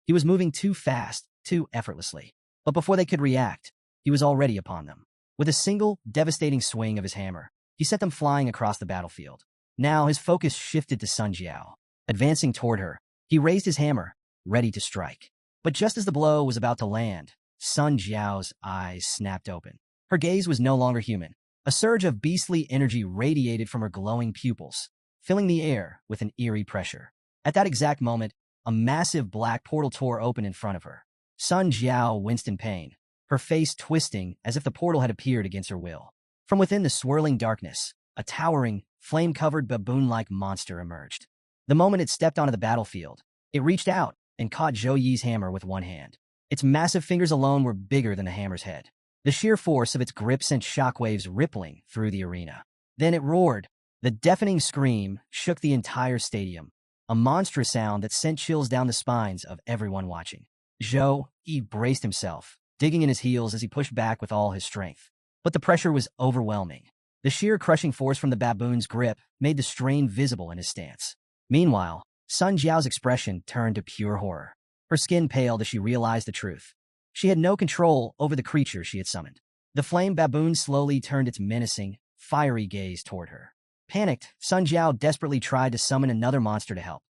He was moving too fast, too effortlessly. But before they could react, he was already upon them. With a single, devastating swing of his hammer, he sent them flying across the battlefield. Now his focus shifted to Sun Jiao. Advancing toward her, he raised his hammer, ready to strike. But just as the blow was about to land, Sun Jiao's eyes snapped open. Her gaze was no longer human. A surge of beastly energy radiated from her glowing pupils, filling the air with an eerie pressure. At that exact moment, a massive black portal tore open in front of her. Sun Jiao winced in pain, her face twisting as if the portal had appeared against her will. From within the swirling darkness, a towering, flame-covered baboon-like monster emerged. The moment it stepped onto the battlefield, it reached out and caught Zhou Yi's hammer with one hand. Its massive fingers alone were bigger than the hammer's head. The sheer force of its grip sent shockwaves rippling through the arena. Then it roared. The deafening scream shook the entire stadium, a monstrous sound that sent chills down the spines of everyone watching. Zhou Yi braced himself, digging in his heels as he pushed back with all his strength. But the pressure was overwhelming. The sheer crushing force from the baboon's grip made the strain visible in his stance. Meanwhile, Sun Jiao's expression turned to pure horror. Her skin paled as she realized the truth. She had no control over the creature she had summoned. The flame baboon slowly turned its menacing, fiery gaze toward her. Panicked, Sun Jiao desperately tried to summon another monster to help,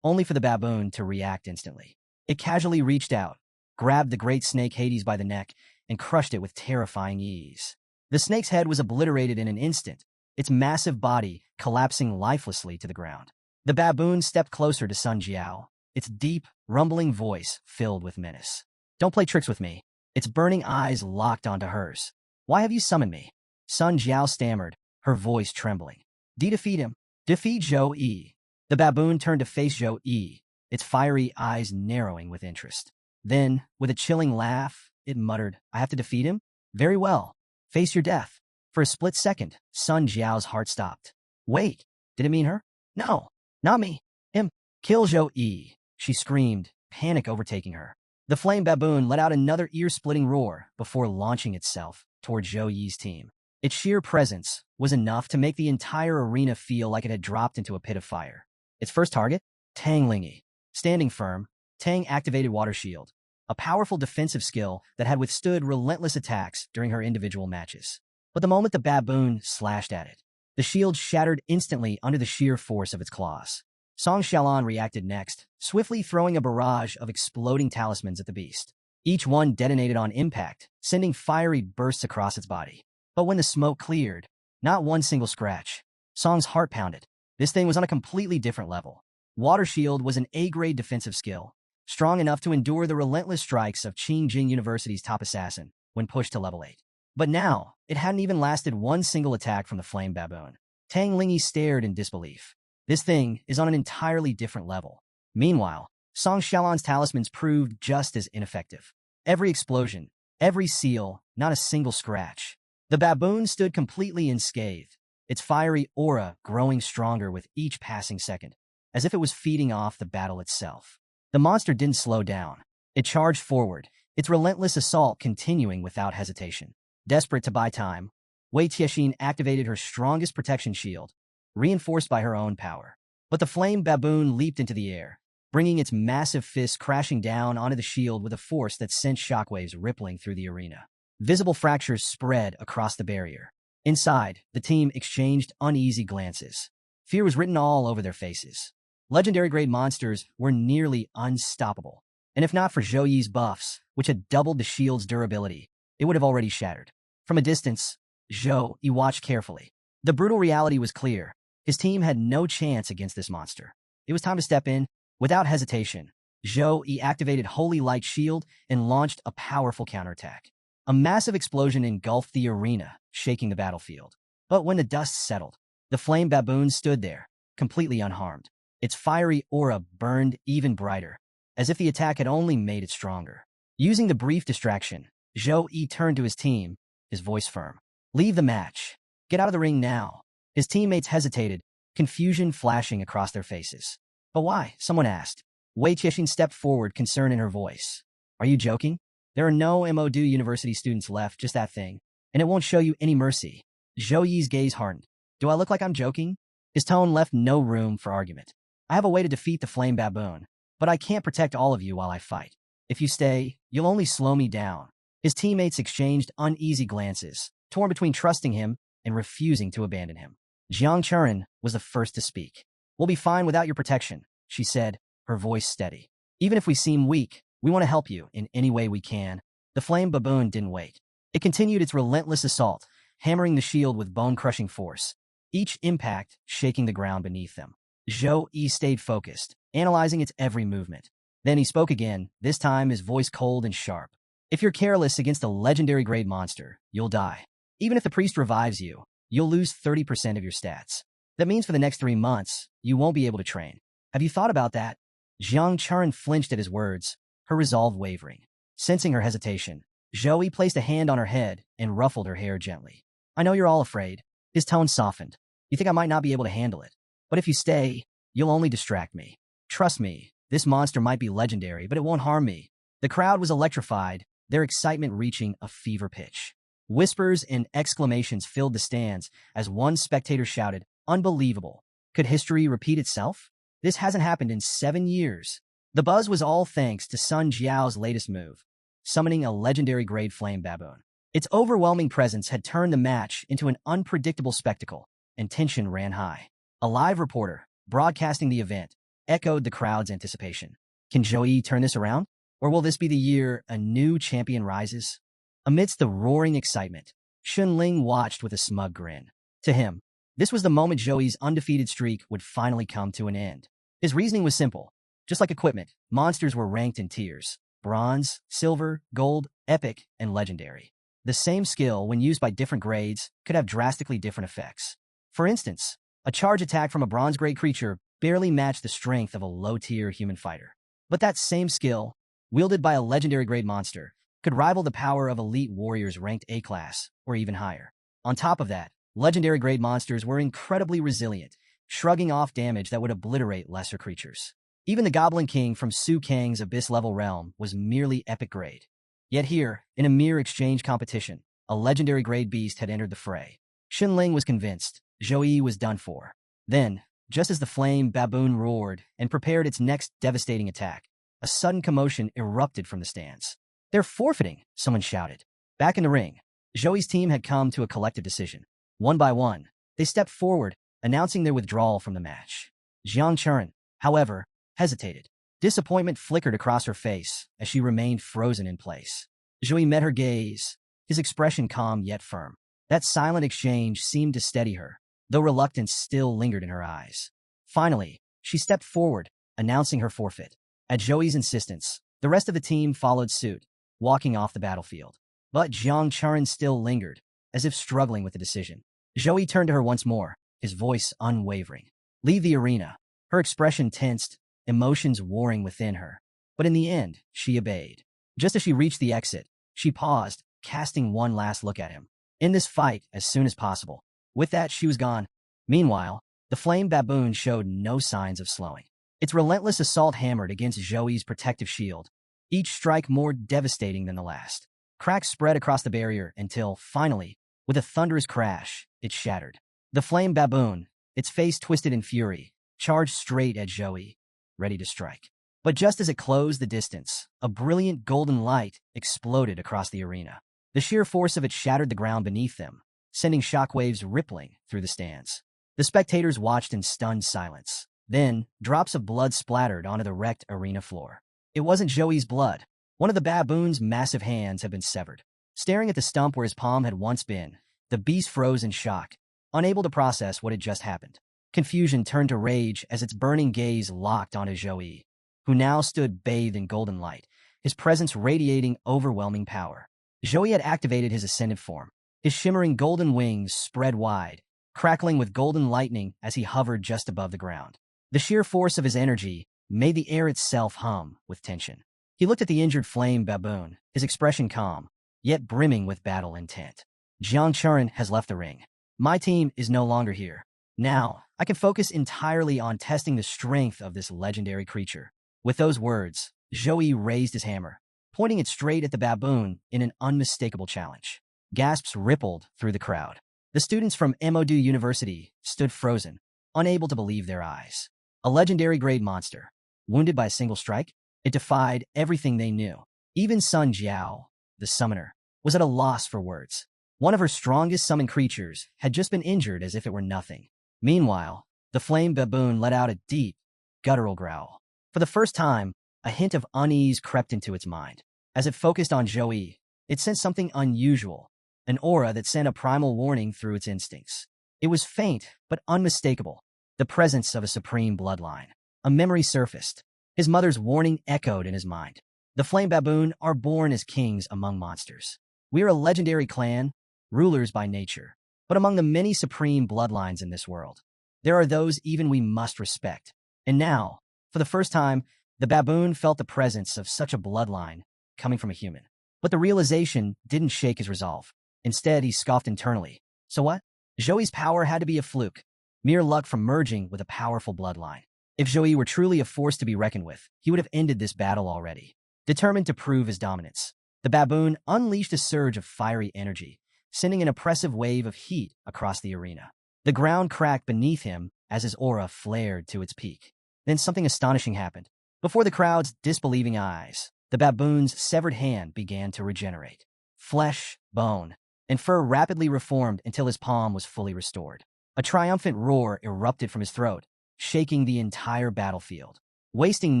only for the baboon to react instantly. It casually reached out, grabbed the great snake Hades by the neck, and crushed it with terrifying ease. The snake's head was obliterated in an instant, its massive body collapsing lifelessly to the ground. The baboon stepped closer to Sun Jiao, its deep, rumbling voice filled with menace. "Don't play tricks with me." Its burning eyes locked onto hers. "Why have you summoned me?" Sun Jiao stammered, her voice trembling. Defeat him. Defeat Zhou Yi." The baboon turned to face Zhou Yi, its fiery eyes narrowing with interest. Then, with a chilling laugh, it muttered, "I have to defeat him? Very well. Face your death." For a split second, Sun Jiao's heart stopped. Wait, did it mean her? No, not me. Him. "Kill Zhou Yi," she screamed, panic overtaking her. The flame baboon let out another ear-splitting roar before launching itself toward Zhou Yi's team. Its sheer presence was enough to make the entire arena feel like it had dropped into a pit of fire. Its first target? Tang Lingyi. Standing firm, Tang activated Water Shield, a powerful defensive skill that had withstood relentless attacks during her individual matches. But the moment the baboon slashed at it, the shield shattered instantly under the sheer force of its claws. Song Xiaolan reacted next, swiftly throwing a barrage of exploding talismans at the beast. Each one detonated on impact, sending fiery bursts across its body. But when the smoke cleared, not one single scratch. Song's heart pounded. This thing was on a completely different level. Water Shield was an A-grade defensive skill, strong enough to endure the relentless strikes of Jing University's top assassin when pushed to level 8. But now, it hadn't even lasted one single attack from the flame baboon. Tang Lingyi stared in disbelief. This thing is on an entirely different level. Meanwhile, Song Xiaolan's talismans proved just as ineffective. Every explosion, every seal, not a single scratch. The baboon stood completely unscathed, its fiery aura growing stronger with each passing second, as if it was feeding off the battle itself. The monster didn't slow down. It charged forward, its relentless assault continuing without hesitation. Desperate to buy time, Wei Tiexin activated her strongest protection shield, reinforced by her own power. But the flame baboon leaped into the air, bringing its massive fist crashing down onto the shield with a force that sent shockwaves rippling through the arena. Visible fractures spread across the barrier. Inside, the team exchanged uneasy glances. Fear was written all over their faces. Legendary-grade monsters were nearly unstoppable, and if not for Zhou Yi's buffs, which had doubled the shield's durability, it would have already shattered. From a distance, Zhou Yi watched carefully. The brutal reality was clear. His team had no chance against this monster. It was time to step in. Without hesitation, Zhou Yi activated Holy Light Shield and launched a powerful counterattack. A massive explosion engulfed the arena, shaking the battlefield. But when the dust settled, the flame baboon stood there, completely unharmed. Its fiery aura burned even brighter, as if the attack had only made it stronger. Using the brief distraction, Zhou Yi turned to his team, his voice firm. "Leave the match. Get out of the ring now." His teammates hesitated, confusion flashing across their faces. "But why?" someone asked. Wei Tiexin stepped forward, concern in her voice. "Are you joking? There are no MOD University students left, just that thing, and it won't show you any mercy." Zhou Yi's gaze hardened. "Do I look like I'm joking?" His tone left no room for argument. "I have a way to defeat the flame baboon, but I can't protect all of you while I fight. If you stay, you'll only slow me down." His teammates exchanged uneasy glances, torn between trusting him and refusing to abandon him. Jiang Churan was the first to speak. "We'll be fine without your protection," she said, her voice steady. Even if we seem weak, we want to help you in any way we can. The flame baboon didn't wait. It continued its relentless assault, hammering the shield with bone-crushing force, each impact shaking the ground beneath them. Zhou-Yi stayed focused, analyzing its every movement. Then he spoke again, this time his voice cold and sharp. If you're careless against a legendary grade monster, you'll die. Even if the priest revives you, you'll lose 30% of your stats. That means for the next 3 months, you won't be able to train. Have you thought about that? Churan flinched at his words, her resolve wavering. Sensing her hesitation, Zhou-Yi placed a hand on her head and ruffled her hair gently. I know you're all afraid. His tone softened. You think I might not be able to handle it. But if you stay, you'll only distract me. Trust me, this monster might be legendary, but it won't harm me. The crowd was electrified, their excitement reaching a fever pitch. Whispers and exclamations filled the stands as one spectator shouted, "Unbelievable. Could history repeat itself? This hasn't happened in 7 years." The buzz was all thanks to Sun Jiao's latest move, summoning a legendary grade flame baboon. Its overwhelming presence had turned the match into an unpredictable spectacle, and tension ran high. A live reporter, broadcasting the event, echoed the crowd's anticipation. Can Zhou-Yi turn this around? Or will this be the year a new champion rises? Amidst the roaring excitement, Xunling watched with a smug grin. To him, this was the moment Zhou-Yi's undefeated streak would finally come to an end. His reasoning was simple. Just like equipment, monsters were ranked in tiers: bronze, silver, gold, epic, and legendary. The same skill, when used by different grades, could have drastically different effects. For instance, a charge attack from a bronze-grade creature barely matched the strength of a low-tier human fighter. But that same skill, wielded by a legendary-grade monster, could rival the power of elite warriors ranked A-class, or even higher. On top of that, legendary-grade monsters were incredibly resilient, shrugging off damage that would obliterate lesser creatures. Even the Goblin King from Sukong's Abyss-level realm was merely epic grade. Yet here, in a mere exchange competition, a legendary-grade beast had entered the fray. Xunling was convinced Zhou-Yi was done for. Then, just as the flame baboon roared and prepared its next devastating attack, a sudden commotion erupted from the stands. "They're forfeiting," someone shouted. Back in the ring, Zhou-Yi's team had come to a collective decision. One by one, they stepped forward, announcing their withdrawal from the match. Churan, however, hesitated. Disappointment flickered across her face as she remained frozen in place. Zhou-Yi met her gaze, his expression calm yet firm. That silent exchange seemed to steady her, though reluctance still lingered in her eyes. Finally, she stepped forward, announcing her forfeit. At Zhou-Yi's insistence, the rest of the team followed suit, walking off the battlefield. But Churan still lingered, as if struggling with the decision. Zhou-Yi turned to her once more, his voice unwavering. "Leave the arena." Her expression tensed, emotions warring within her. But in the end, she obeyed. Just as she reached the exit, she paused, casting one last look at him. In this fight as soon as possible. With that, she was gone. Meanwhile, the flame baboon showed no signs of slowing. Its relentless assault hammered against Zhou-Yi's protective shield, each strike more devastating than the last. Cracks spread across the barrier until, finally, with a thunderous crash, it shattered. The flame baboon, its face twisted in fury, charged straight at Zhou-Yi, ready to strike. But just as it closed the distance, a brilliant golden light exploded across the arena. The sheer force of it shattered the ground beneath them, sending shockwaves rippling through the stands. The spectators watched in stunned silence. Then, drops of blood splattered onto the wrecked arena floor. It wasn't Zhou-Yi's blood. One of the baboon's massive hands had been severed. Staring at the stump where his palm had once been, the beast froze in shock, unable to process what had just happened. Confusion turned to rage as its burning gaze locked onto Zhou-Yi, who now stood bathed in golden light, his presence radiating overwhelming power. Zhou-Yi had activated his ascendant form. His shimmering golden wings spread wide, crackling with golden lightning as he hovered just above the ground. The sheer force of his energy made the air itself hum with tension. He looked at the injured flame baboon, his expression calm, yet brimming with battle intent. Churan has left the ring. My team is no longer here. Now, I can focus entirely on testing the strength of this legendary creature. With those words, Zhou-Yi raised his hammer, pointing it straight at the baboon in an unmistakable challenge. Gasps rippled through the crowd. The students from Modu University stood frozen, unable to believe their eyes. A legendary-grade monster, wounded by a single strike? It defied everything they knew. Even Sun Jiao, the summoner, was at a loss for words. One of her strongest summoned creatures had just been injured as if it were nothing. Meanwhile, the flame baboon let out a deep, guttural growl. For the first time, A hint of unease crept into its mind. As it focused on Joey, it sensed something unusual, an aura that sent a primal warning through its instincts. It was faint, but unmistakable, the presence of a supreme bloodline. A memory surfaced. His mother's warning echoed in his mind. The Flame Baboon are born as kings among monsters. We are a legendary clan, rulers by nature. But among the many supreme bloodlines in this world, there are those even we must respect. And now, for the first time, the baboon felt the presence of such a bloodline coming from a human. But the realization didn't shake his resolve. Instead, he scoffed internally. So what? Joey's power had to be a fluke, mere luck from merging with a powerful bloodline. If Joey were truly a force to be reckoned with, he would have ended this battle already. Determined to prove his dominance, the baboon unleashed a surge of fiery energy, sending an oppressive wave of heat across the arena. The ground cracked beneath him as his aura flared to its peak. Then something astonishing happened. Before the crowd's disbelieving eyes, the baboon's severed hand began to regenerate. Flesh, bone, and fur rapidly reformed until his palm was fully restored. A triumphant roar erupted from his throat, shaking the entire battlefield. Wasting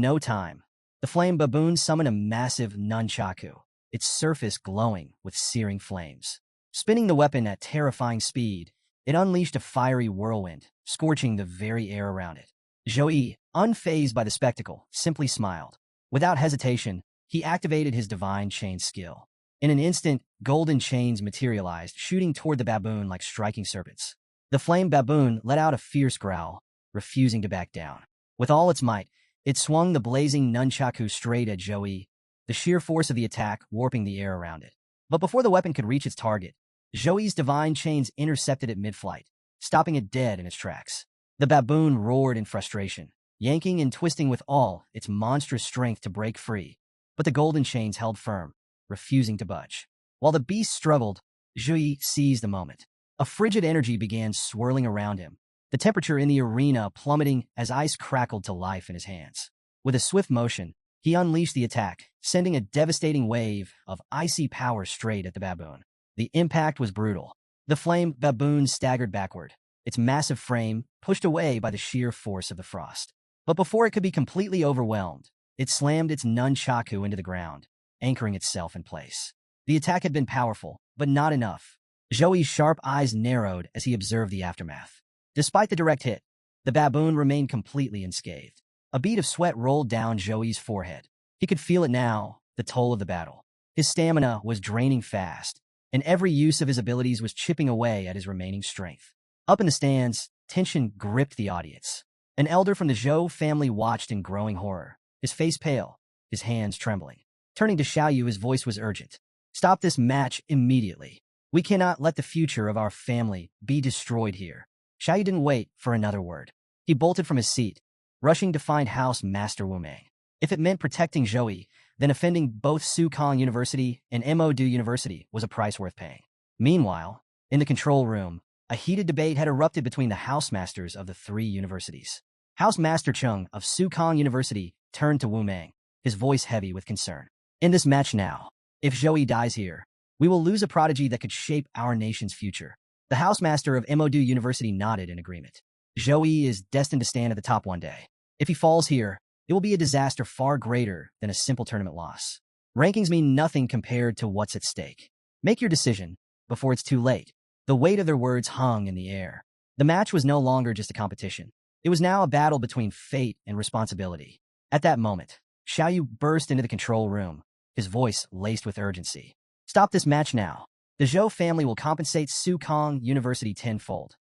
no time, the flame baboon summoned a massive nunchaku, its surface glowing with searing flames. Spinning the weapon at terrifying speed, it unleashed a fiery whirlwind, scorching the very air around it. Joey, unfazed by the spectacle, simply smiled. Without hesitation, he activated his divine chain skill. In an instant, golden chains materialized, shooting toward the baboon like striking serpents. The flame baboon let out a fierce growl, refusing to back down. With all its might, it swung the blazing nunchaku straight at Joey, the sheer force of the attack warping the air around it. But before the weapon could reach its target, Joey's divine chains intercepted it mid-flight, stopping it dead in its tracks. The baboon roared in frustration, yanking and twisting with all its monstrous strength to break free, but the golden chains held firm, refusing to budge. While the beast struggled, Joey seized the moment. A frigid energy began swirling around him, the temperature in the arena plummeting as ice crackled to life in his hands. With a swift motion, he unleashed the attack, sending a devastating wave of icy power straight at the baboon. The impact was brutal. The flame baboon staggered backward, its massive frame pushed away by the sheer force of the frost. But before it could be completely overwhelmed, it slammed its nunchaku into the ground, anchoring itself in place. The attack had been powerful, but not enough. Joey's sharp eyes narrowed as he observed the aftermath. Despite the direct hit, the baboon remained completely unscathed. A bead of sweat rolled down Joey's forehead. He could feel it now, the toll of the battle. His stamina was draining fast, and every use of his abilities was chipping away at his remaining strength. Up in the stands, tension gripped the audience. An elder from the Zhou family watched in growing horror, his face pale, his hands trembling. Turning to Xiaoyu, his voice was urgent. "Stop this match immediately. We cannot let the future of our family be destroyed here." Xiaoyu didn't wait for another word. He bolted from his seat, rushing to find House Master Wumeng. If it meant protecting Joey, then offending both Sukong University and Modu University was a price worth paying. Meanwhile, in the control room, a heated debate had erupted between the housemasters of the three universities. House Master Chung of Sukong University turned to Wumeng, his voice heavy with concern. "In this match now, if Joey dies here, we will lose a prodigy that could shape our nation's future." The housemaster of Modu University nodded in agreement. "Joey is destined to stand at the top one day. If he falls here, it will be a disaster far greater than a simple tournament loss. Rankings mean nothing compared to what's at stake. Make your decision before it's too late." The weight of their words hung in the air. The match was no longer just a competition. It was now a battle between fate and responsibility. At that moment, Xiaoyu burst into the control room, his voice laced with urgency. "Stop this match now. The Zhou family will compensate Sukong University tenfold.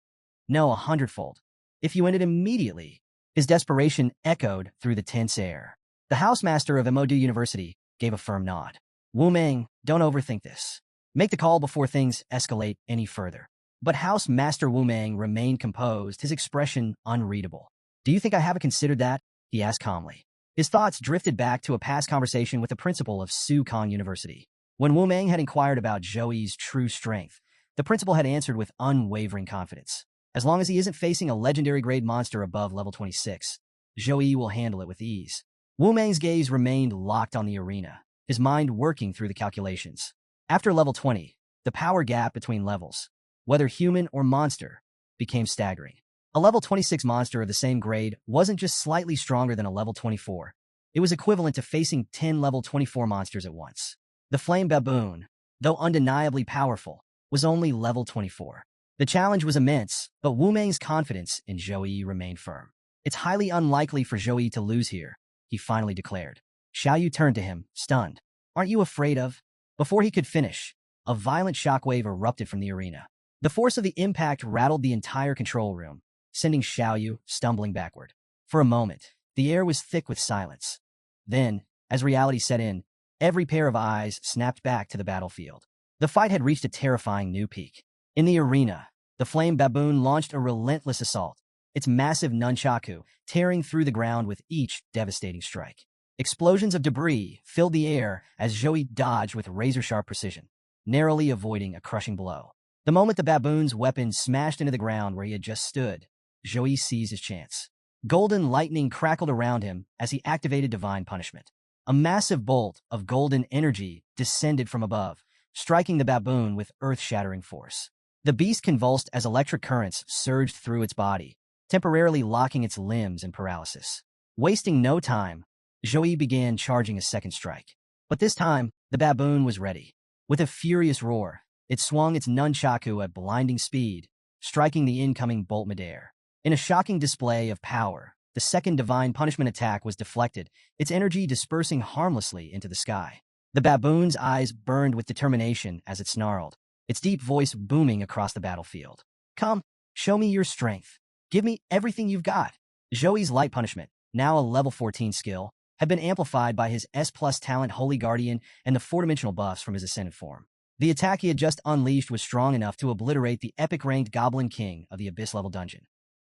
No, 100-fold. If you end it immediately." His desperation echoed through the tense air. The housemaster of Modu University gave a firm nod. "Wumeng, don't overthink this. Make the call before things escalate any further." But House Master Wumeng remained composed, his expression unreadable. "Do you think I haven't considered that?" he asked calmly. His thoughts drifted back to a past conversation with the principal of Sukong University. When Wumeng had inquired about Joey's true strength, the principal had answered with unwavering confidence. "As long as he isn't facing a legendary grade monster above level 26, Joey will handle it with ease." Wumeng's gaze remained locked on the arena, his mind working through the calculations. After level 20, the power gap between levels, whether human or monster, became staggering. A level 26 monster of the same grade wasn't just slightly stronger than a level 24. It was equivalent to facing 10 level 24 monsters at once. The Flame Baboon, though undeniably powerful, was only level 24. The challenge was immense, but Wu Meng's confidence in Zhou Yi remained firm. It's highly unlikely for Zhou Yi to lose here, he finally declared. Xiao Yu turned to him, stunned. Aren't you afraid of? Before he could finish, a violent shockwave erupted from the arena. The force of the impact rattled the entire control room, sending Xiao Yu stumbling backward. For a moment, the air was thick with silence. Then, as reality set in, every pair of eyes snapped back to the battlefield. The fight had reached a terrifying new peak. In the arena, the Flame Baboon launched a relentless assault, its massive nunchaku tearing through the ground with each devastating strike. Explosions of debris filled the air as Zhou Yi dodged with razor-sharp precision, narrowly avoiding a crushing blow. The moment the baboon's weapon smashed into the ground where he had just stood, Zhou Yi seized his chance. Golden lightning crackled around him as he activated Divine Punishment. A massive bolt of golden energy descended from above, striking the baboon with earth-shattering force. The beast convulsed as electric currents surged through its body, temporarily locking its limbs in paralysis. Wasting no time, Zhou Yi began charging a second strike. But this time, the baboon was ready. With a furious roar, it swung its nunchaku at blinding speed, striking the incoming bolt midair. In a shocking display of power, the second Divine Punishment attack was deflected, its energy dispersing harmlessly into the sky. The baboon's eyes burned with determination as it snarled, its deep voice booming across the battlefield. Come, show me your strength. Give me everything you've got. Zhou Yi's Light Punishment, now a level 14 skill, had been amplified by his S+ talent Holy Guardian and the 4-dimensional buffs from his Ascended form. The attack he had just unleashed was strong enough to obliterate the epic-ranked Goblin King of the Abyss-level dungeon.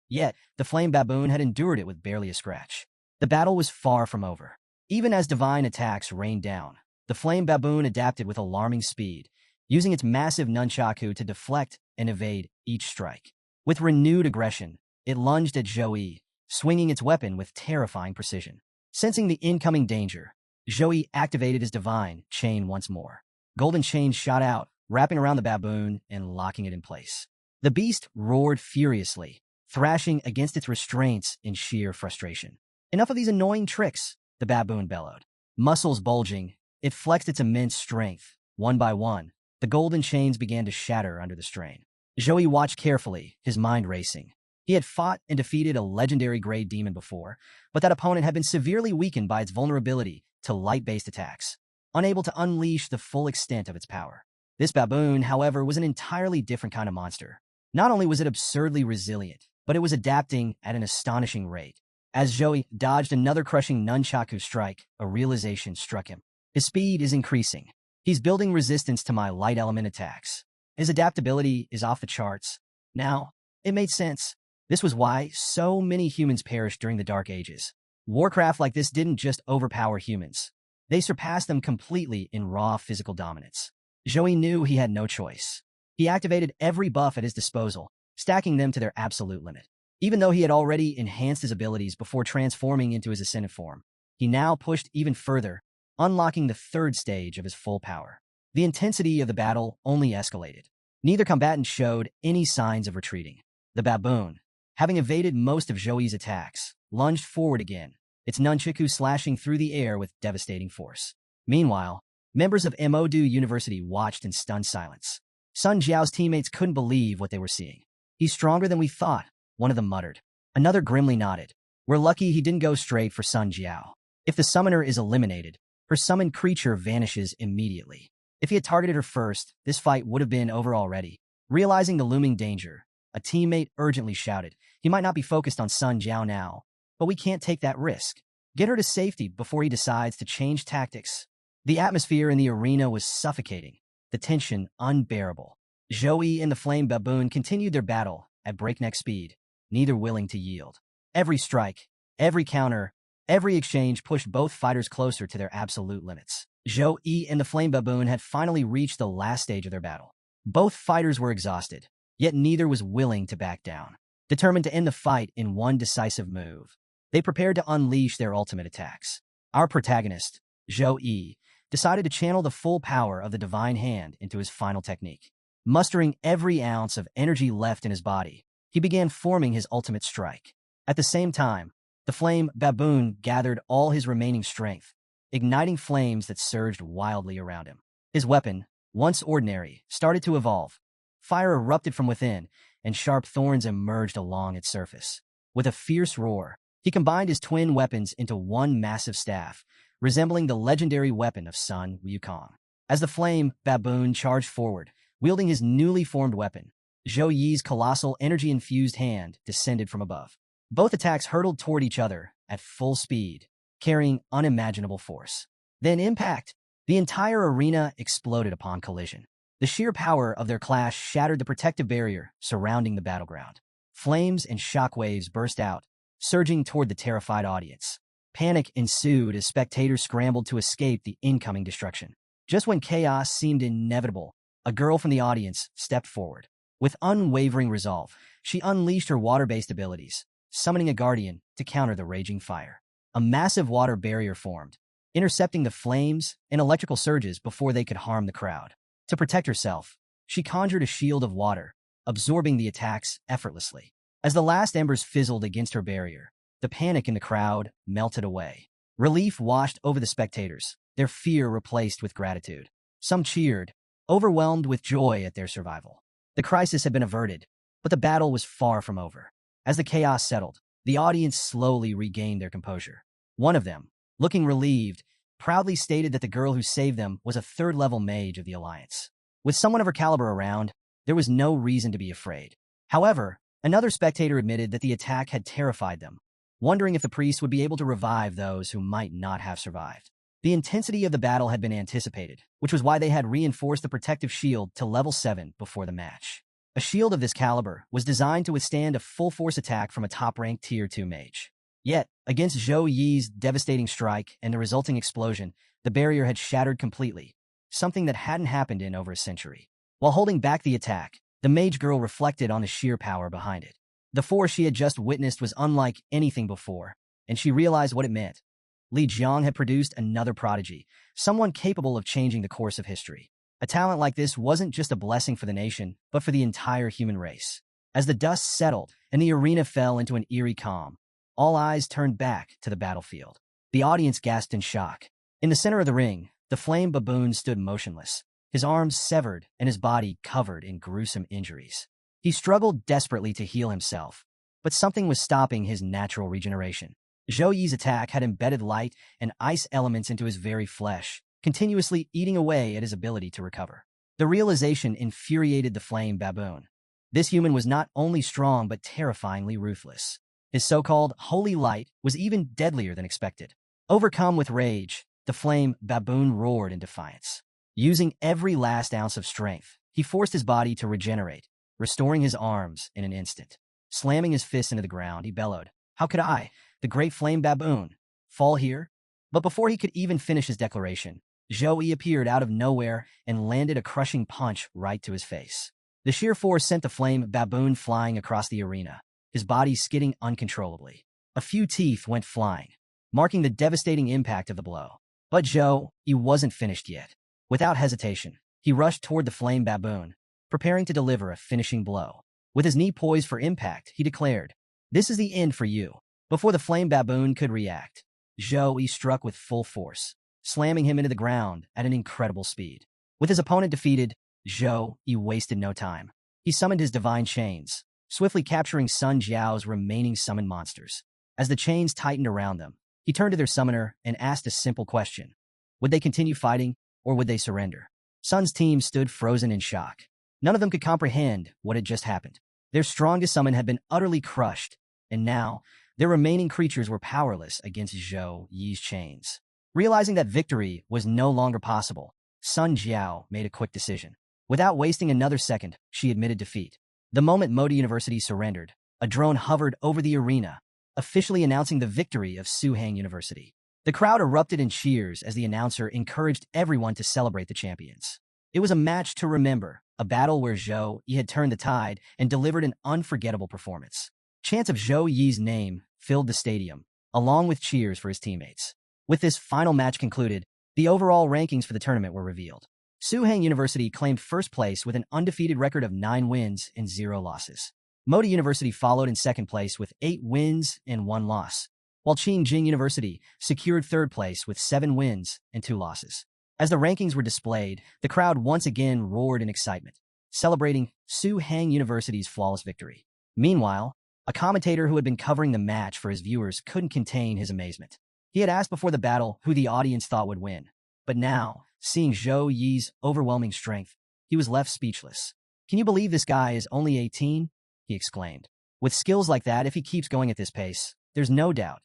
Yet, the Flame Baboon had endured it with barely a scratch. The battle was far from over. Even as divine attacks rained down, the Flame Baboon adapted with alarming speed, using its massive nunchaku to deflect and evade each strike. With renewed aggression, it lunged at Zhou Yi, swinging its weapon with terrifying precision. Sensing the incoming danger, Zhou Yi activated his Divine Chain once more. Golden chains shot out, wrapping around the baboon and locking it in place. The beast roared furiously, thrashing against its restraints in sheer frustration. Enough of these annoying tricks, the baboon bellowed. Muscles bulging, it flexed its immense strength. One by one, the golden chains began to shatter under the strain. Zhou Yi watched carefully, his mind racing. He had fought and defeated a legendary grade demon before, but that opponent had been severely weakened by its vulnerability to light-based attacks, unable to unleash the full extent of its power. This baboon, however, was an entirely different kind of monster. Not only was it absurdly resilient, but it was adapting at an astonishing rate. As Zhou Yi dodged another crushing nunchaku strike, a realization struck him. His speed is increasing. He's building resistance to my light element attacks. His adaptability is off the charts. Now, it made sense. This was why so many humans perished during the Dark Ages. Warcraft like this didn't just overpower humans. They surpassed them completely in raw physical dominance. Zhou Yi knew he had no choice. He activated every buff at his disposal, stacking them to their absolute limit. Even though he had already enhanced his abilities before transforming into his Ascended form, he now pushed even further, unlocking the third stage of his full power. The intensity of the battle only escalated. Neither combatant showed any signs of retreating. The baboon, having evaded most of Zhou Yi's attacks, lunged forward again, its nunchaku slashing through the air with devastating force. Meanwhile, members of Modu University watched in stunned silence. Sun Jiao's teammates couldn't believe what they were seeing. He's stronger than we thought, one of them muttered. Another grimly nodded. We're lucky he didn't go straight for Sun Jiao. If the summoner is eliminated, her summoned creature vanishes immediately. If he had targeted her first, this fight would have been over already. Realizing the looming danger, a teammate urgently shouted, he might not be focused on Sun Jiao now, but we can't take that risk. Get her to safety before he decides to change tactics. The atmosphere in the arena was suffocating, the tension unbearable. Zhou Yi and the Flame Baboon continued their battle at breakneck speed, neither willing to yield. Every strike, every counter, every exchange pushed both fighters closer to their absolute limits. Zhou Yi and the Flame Baboon had finally reached the last stage of their battle. Both fighters were exhausted, yet neither was willing to back down. Determined to end the fight in one decisive move, they prepared to unleash their ultimate attacks. Our protagonist, Zhou Yi, decided to channel the full power of the Divine Hand into his final technique. Mustering every ounce of energy left in his body, he began forming his ultimate strike. At the same time, The flame baboon gathered all his remaining strength, igniting flames that surged wildly around him. His weapon, once ordinary, started to evolve. Fire erupted from within, and sharp thorns emerged along its surface. With a fierce roar, he combined his twin weapons into one massive staff, resembling the legendary weapon of Sun Wukong. As the flame baboon charged forward, wielding his newly formed weapon, Zhou Yi's colossal energy-infused hand descended from above. Both attacks hurtled toward each other at full speed, carrying unimaginable force. Then impact! The entire arena exploded upon collision. The sheer power of their clash shattered the protective barrier surrounding the battleground. Flames and shockwaves burst out, surging toward the terrified audience. Panic ensued as spectators scrambled to escape the incoming destruction. Just when chaos seemed inevitable, a girl from the audience stepped forward. With unwavering resolve, she unleashed her water-based abilities, summoning a guardian to counter the raging fire. A massive water barrier formed, intercepting the flames and electrical surges before they could harm the crowd. To protect herself, she conjured a shield of water, absorbing the attacks effortlessly. As the last embers fizzled against her barrier, the panic in the crowd melted away. Relief washed over the spectators, their fear replaced with gratitude. Some cheered, overwhelmed with joy at their survival. The crisis had been averted, but the battle was far from over. As the chaos settled, the audience slowly regained their composure. One of them, looking relieved, proudly stated that the girl who saved them was a third-level mage of the Alliance. With someone of her caliber around, there was no reason to be afraid. However, another spectator admitted that the attack had terrified them, wondering if the priest would be able to revive those who might not have survived. The intensity of the battle had been anticipated, which was why they had reinforced the protective shield to level 7 before the match. A shield of this caliber was designed to withstand a full-force attack from a top-ranked Tier 2 mage. Yet, against Zhou Yi's devastating strike and the resulting explosion, the barrier had shattered completely, something that hadn't happened in over a century. While holding back the attack, the mage girl reflected on the sheer power behind it. The force she had just witnessed was unlike anything before, and she realized what it meant. Li Jiang had produced another prodigy, someone capable of changing the course of history. A talent like this wasn't just a blessing for the nation, but for the entire human race. As the dust settled and the arena fell into an eerie calm, all eyes turned back to the battlefield. The audience gasped in shock. In the center of the ring, the flame baboon stood motionless, his arms severed and his body covered in gruesome injuries. He struggled desperately to heal himself, but something was stopping his natural regeneration. Zhou Yi's attack had embedded light and ice elements into his very flesh, continuously eating away at his ability to recover. The realization infuriated the flame baboon. This human was not only strong but terrifyingly ruthless. His so-called holy light was even deadlier than expected. Overcome with rage, the flame baboon roared in defiance. Using every last ounce of strength, he forced his body to regenerate, restoring his arms in an instant. Slamming his fists into the ground, he bellowed, "How could I, the great flame baboon, fall here?" But before he could even finish his declaration, Zhou Yi appeared out of nowhere and landed a crushing punch right to his face. The sheer force sent the flame baboon flying across the arena, his body skidding uncontrollably. A few teeth went flying, marking the devastating impact of the blow. But Zhou Yi wasn't finished yet. Without hesitation, he rushed toward the flame baboon, preparing to deliver a finishing blow. With his knee poised for impact, he declared, "This is the end for you." Before the flame baboon could react, Zhou Yi struck with full force, slamming him into the ground at an incredible speed. With his opponent defeated, Zhou Yi wasted no time. He summoned his divine chains, swiftly capturing Sun Jiao's remaining summoned monsters. As the chains tightened around them, he turned to their summoner and asked a simple question. Would they continue fighting, or would they surrender? Sun's team stood frozen in shock. None of them could comprehend what had just happened. Their strongest summon had been utterly crushed, and now their remaining creatures were powerless against Zhou Yi's chains. Realizing that victory was no longer possible, Sun Jiao made a quick decision. Without wasting another second, she admitted defeat. The moment Mode University surrendered, a drone hovered over the arena, officially announcing the victory of Sukong University. The crowd erupted in cheers as the announcer encouraged everyone to celebrate the champions. It was a match to remember, a battle where Zhou Yi had turned the tide and delivered an unforgettable performance. Chants of Zhou Yi's name filled the stadium, along with cheers for his teammates. With this final match concluded, the overall rankings for the tournament were revealed. Sukong University claimed first place with an undefeated record of 9 wins and 0 losses. Mode University followed in second place with 8 wins and 1 loss, while Jing University secured third place with 7 wins and 2 losses. As the rankings were displayed, the crowd once again roared in excitement, celebrating Sukong University's flawless victory. Meanwhile, a commentator who had been covering the match for his viewers couldn't contain his amazement. He had asked before the battle who the audience thought would win, but now, seeing Zhou Yi's overwhelming strength, he was left speechless. "Can you believe this guy is only 18? He exclaimed. "With skills like that, if he keeps going at this pace, there's no doubt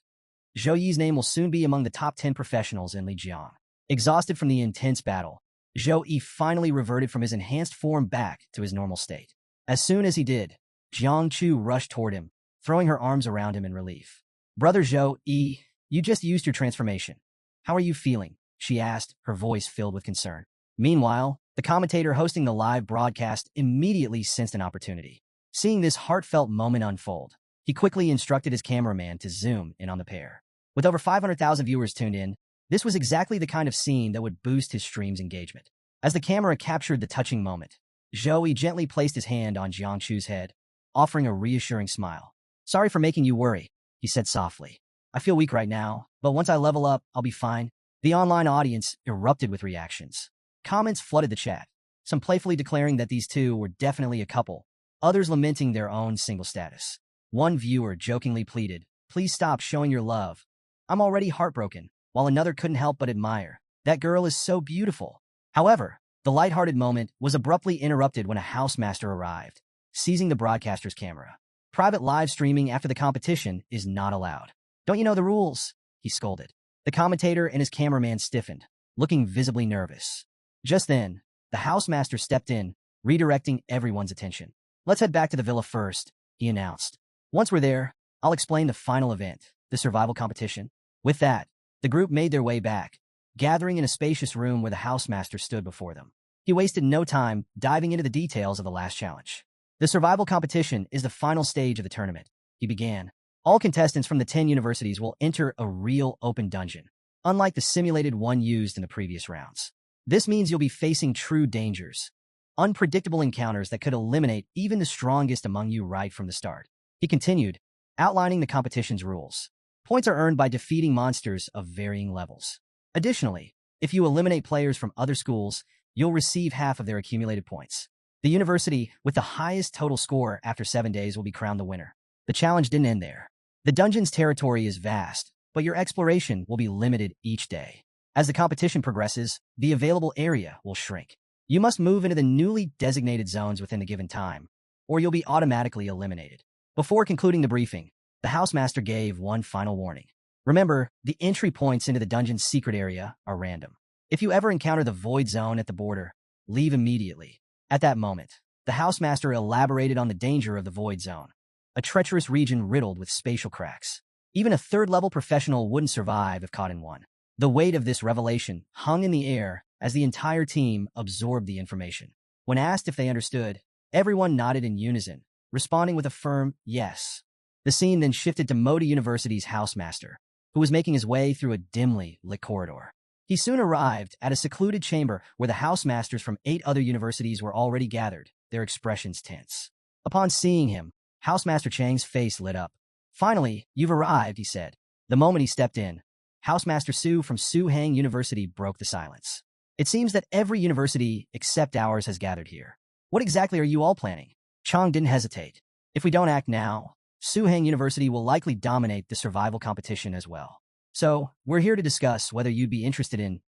Zhou Yi's name will soon be among the top 10 professionals in Lijiang." Exhausted from the intense battle, Zhou Yi finally reverted from his enhanced form back to his normal state. As soon as he did, Jiang Chu rushed toward him, throwing her arms around him in relief. "Brother Zhou Yi, you just used your transformation. How are you feeling?" she asked, her voice filled with concern. Meanwhile, the commentator hosting the live broadcast immediately sensed an opportunity. Seeing this heartfelt moment unfold, he quickly instructed his cameraman to zoom in on the pair. With over 500,000 viewers tuned in, this was exactly the kind of scene that would boost his stream's engagement. As the camera captured the touching moment, Zhou Yi gently placed his hand on Jiang Chu's head, offering a reassuring smile. "Sorry for making you worry," he said softly. "I feel weak right now, but once I level up, I'll be fine." The online audience erupted with reactions. Comments flooded the chat, some playfully declaring that these two were definitely a couple, others lamenting their own single status. One viewer jokingly pleaded, "Please stop showing your love. I'm already heartbroken," while another couldn't help but admire. "That girl is so beautiful." However, the lighthearted moment was abruptly interrupted when a housemaster arrived, seizing the broadcaster's camera. "Private live streaming after the competition is not allowed. Don't you know the rules?" he scolded. The commentator and his cameraman stiffened, looking visibly nervous. Just then, the housemaster stepped in, redirecting everyone's attention. "Let's head back to the villa first," he announced. "Once we're there, I'll explain the final event, the survival competition." With that, the group made their way back, gathering in a spacious room where the housemaster stood before them. He wasted no time diving into the details of the last challenge. "The survival competition is the final stage of the tournament," he began. "All contestants from the 10 universities will enter a real open dungeon, unlike the simulated one used in the previous rounds. This means you'll be facing true dangers, unpredictable encounters that could eliminate even the strongest among you right from the start." He continued, outlining the competition's rules. Points are earned by defeating monsters of varying levels. Additionally, if you eliminate players from other schools, you'll receive half of their accumulated points. The university with the highest total score after 7 days will be crowned the winner. The challenge didn't end there. The dungeon's territory is vast, but your exploration will be limited each day. As the competition progresses, the available area will shrink. You must move into the newly designated zones within the given time, or you'll be automatically eliminated. Before concluding the briefing, the housemaster gave one final warning. Remember, the entry points into the dungeon's secret area are random. If you ever encounter the void zone at the border, leave immediately. At that moment, the housemaster elaborated on the danger of the void zone, a treacherous region riddled with spatial cracks. Even a third-level professional wouldn't survive if caught in one. The weight of this revelation hung in the air as the entire team absorbed the information. When asked if they understood, everyone nodded in unison, responding with a firm yes. The scene then shifted to Modi University's housemaster, who was making his way through a dimly lit corridor. He soon arrived at a secluded chamber where the housemasters from 8 other universities were already gathered, their expressions tense. Upon seeing him, Housemaster Chang's face lit up. "Finally, you've arrived," he said. The moment he stepped in, Housemaster Su from Sukong University broke the silence. "It seems that every university except ours has gathered here. What exactly are you all planning?" Chang didn't hesitate. "If we don't act now, Sukong University will likely dominate the survival competition as well. So, we're here to discuss whether you'd be interested in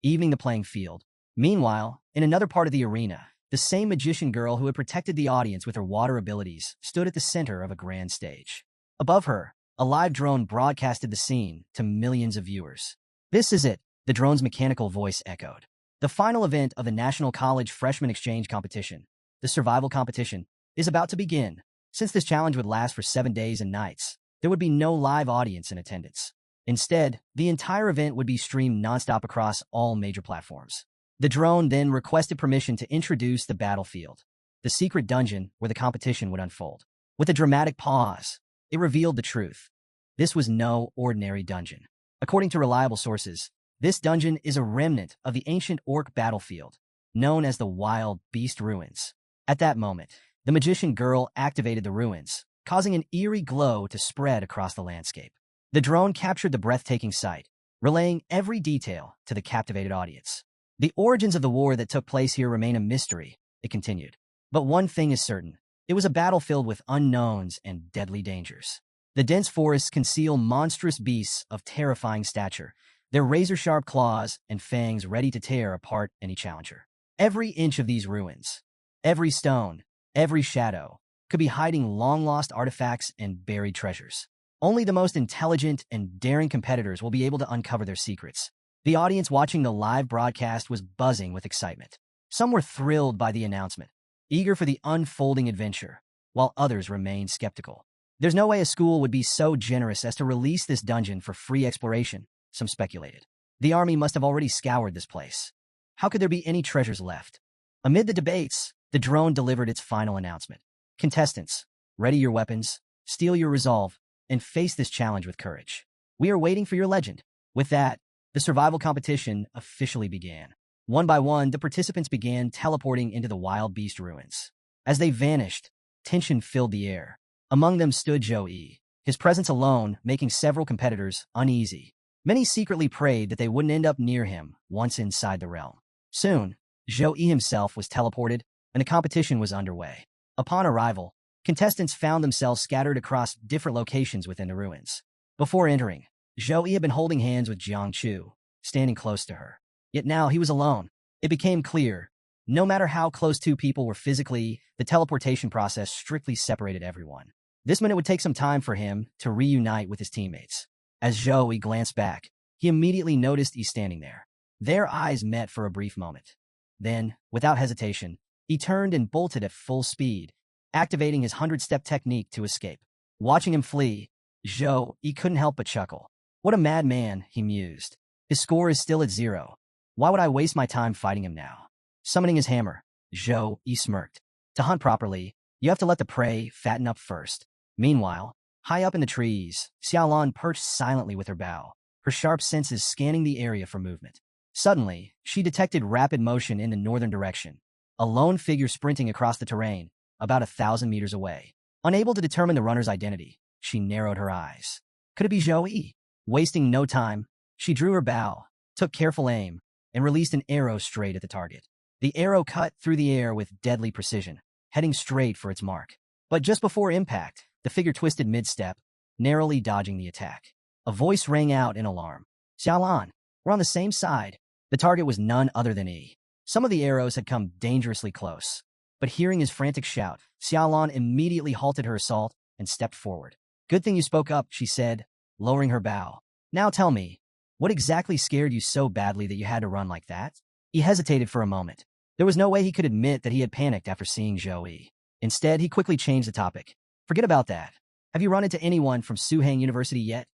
evening the playing field." Meanwhile, in another part of the arena, the same magician girl who had protected the audience with her water abilities stood at the center of a grand stage. Above her, a live drone broadcasted the scene to millions of viewers. "This is it," the drone's mechanical voice echoed. "The final event of the National College Freshman Exchange Competition, the survival competition, is about to begin. Since this challenge would last for 7 days and nights, there would be no live audience in attendance. Instead, the entire event would be streamed nonstop across all major platforms." The drone then requested permission to introduce the battlefield, the secret dungeon where the competition would unfold. With a dramatic pause, it revealed the truth. This was no ordinary dungeon. According to reliable sources, this dungeon is a remnant of the ancient orc battlefield, known as the Wild Beast Ruins. At that moment, the magician girl activated the ruins, causing an eerie glow to spread across the landscape. The drone captured the breathtaking sight, relaying every detail to the captivated audience. The origins of the war that took place here remain a mystery, it continued. But one thing is certain. It was a battle filled with unknowns and deadly dangers. The dense forests conceal monstrous beasts of terrifying stature, their razor-sharp claws and fangs ready to tear apart any challenger. Every inch of these ruins, every stone, every shadow, could be hiding long-lost artifacts and buried treasures. Only the most intelligent and daring competitors will be able to uncover their secrets. The audience watching the live broadcast was buzzing with excitement. Some were thrilled by the announcement, eager for the unfolding adventure, while others remained skeptical. There's no way a school would be so generous as to release this dungeon for free exploration, some speculated. The army must have already scoured this place. How could there be any treasures left? Amid the debates, the drone delivered its final announcement. Contestants, ready your weapons, steel your resolve, and face this challenge with courage. We are waiting for your legend. With that, the survival competition officially began. One by one, the participants began teleporting into the wild beast ruins. As they vanished, tension filled the air. Among them stood Zhou, his presence alone making several competitors uneasy. Many secretly prayed that they wouldn't end up near him once inside the realm. Soon, Zhou himself was teleported, and the competition was underway. Upon arrival, contestants found themselves scattered across different locations within the ruins. Before entering, Zhou had been holding hands with Jiang, standing close to her. Yet now he was alone. It became clear, no matter how close two people were physically, the teleportation process strictly separated everyone. This meant it would take some time for him to reunite with his teammates. As Zhou glanced back, he immediately noticed he standing there. Their eyes met for a brief moment. Then, without hesitation, he turned and bolted at full speed, activating his 100-step technique to escape. Watching him flee, Zhou couldn't help but chuckle. What a madman, he mused. His score is still at 0. Why would I waste my time fighting him now? Summoning his hammer, Zhou smirked. To hunt properly, you have to let the prey fatten up first. Meanwhile, high up in the trees, Xiaolan perched silently with her bow, her sharp senses scanning the area for movement. Suddenly, she detected rapid motion in the northern direction, a lone figure sprinting across the terrain, about 1,000 meters away. Unable to determine the runner's identity, she narrowed her eyes. Could it be Zhou? Wasting no time, she drew her bow, took careful aim, and released an arrow straight at the target. The arrow cut through the air with deadly precision, heading straight for its mark. But just before impact, the figure twisted mid-step, narrowly dodging the attack. A voice rang out in alarm. Xiaolan, we're on the same side. The target was none other than Yi. Some of the arrows had come dangerously close, but hearing his frantic shout, Xiaolan immediately halted her assault and stepped forward. Good thing you spoke up, she said, lowering her bow. Now tell me, what exactly scared you so badly that you had to run like that? He hesitated for a moment. There was no way he could admit that he had panicked after seeing Zhou. Instead, he quickly changed the topic. Forget about that. Have you run into anyone from Suhang University yet?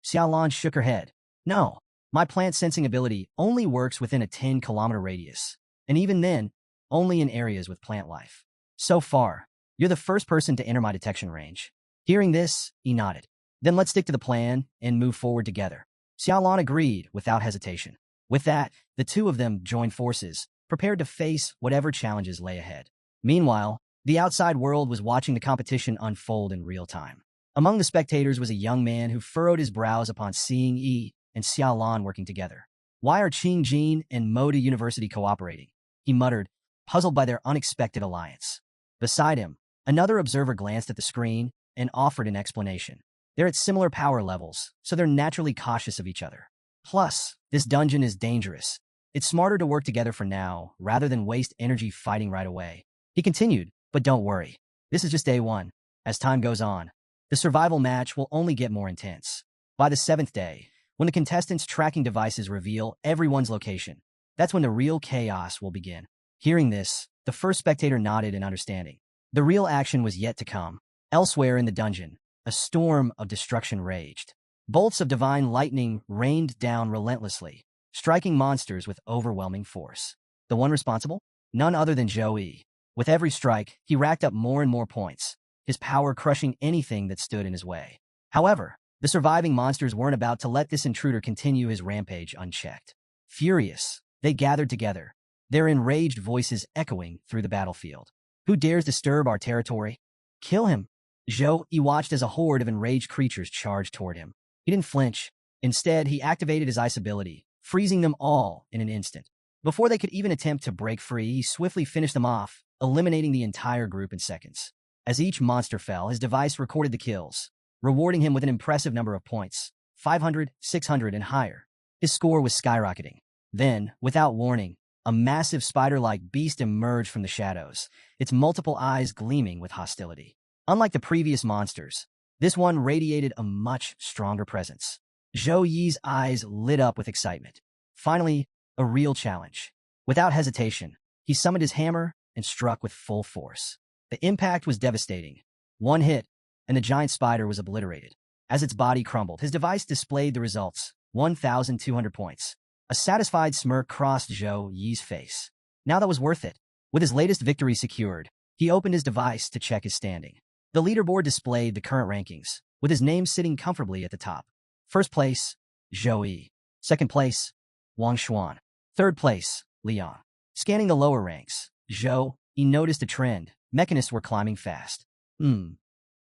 Xiaolan shook her head. No, my plant sensing ability only works within a 10-kilometer radius, and even then, only in areas with plant life. So far, you're the first person to enter my detection range. Hearing this, he nodded. Then let's stick to the plan and move forward together. Xiaolan agreed without hesitation. With that, the two of them joined forces, prepared to face whatever challenges lay ahead. Meanwhile, the outside world was watching the competition unfold in real time. Among the spectators was a young man who furrowed his brows upon seeing Yi and Xiaolan working together. Why are Ching, Jing, and Moda University cooperating? He muttered, puzzled by their unexpected alliance. Beside him, another observer glanced at the screen and offered an explanation. They're at similar power levels, so they're naturally cautious of each other. Plus, this dungeon is dangerous. It's smarter to work together for now, rather than waste energy fighting right away. He continued, but don't worry. This is just day one. As time goes on, the survival match will only get more intense. By the 7th day, when the contestants' tracking devices reveal everyone's location, that's when the real chaos will begin. Hearing this, the first spectator nodded in understanding. The real action was yet to come. Elsewhere in the dungeon, a storm of destruction raged. Bolts of divine lightning rained down relentlessly, striking monsters with overwhelming force. The one responsible? None other than Zhou. With every strike, he racked up more and more points, his power crushing anything that stood in his way. However, the surviving monsters weren't about to let this intruder continue his rampage unchecked. Furious, they gathered together, their enraged voices echoing through the battlefield. Who dares disturb our territory? Kill him! Zhou watched as a horde of enraged creatures charged toward him. He didn't flinch. Instead, he activated his ice ability, freezing them all in an instant. Before they could even attempt to break free, he swiftly finished them off, eliminating the entire group in seconds. As each monster fell, his device recorded the kills, rewarding him with an impressive number of points, 500, 600, and higher. His score was skyrocketing. Then, without warning, a massive spider-like beast emerged from the shadows, its multiple eyes gleaming with hostility. Unlike the previous monsters, this one radiated a much stronger presence. Zhou Yi's eyes lit up with excitement. Finally, a real challenge. Without hesitation, he summoned his hammer and struck with full force. The impact was devastating. One hit, and the giant spider was obliterated. As its body crumbled, his device displayed the results, 1,200 points. A satisfied smirk crossed Zhou Yi's face. Now that was worth it. With his latest victory secured, he opened his device to check his standing. The leaderboard displayed the current rankings, with his name sitting comfortably at the top. First place, Zhou Yi. Second place, Wang Xuan. Third place, Liang. Scanning the lower ranks, Zhou Yi noticed a trend. Mechanists were climbing fast. The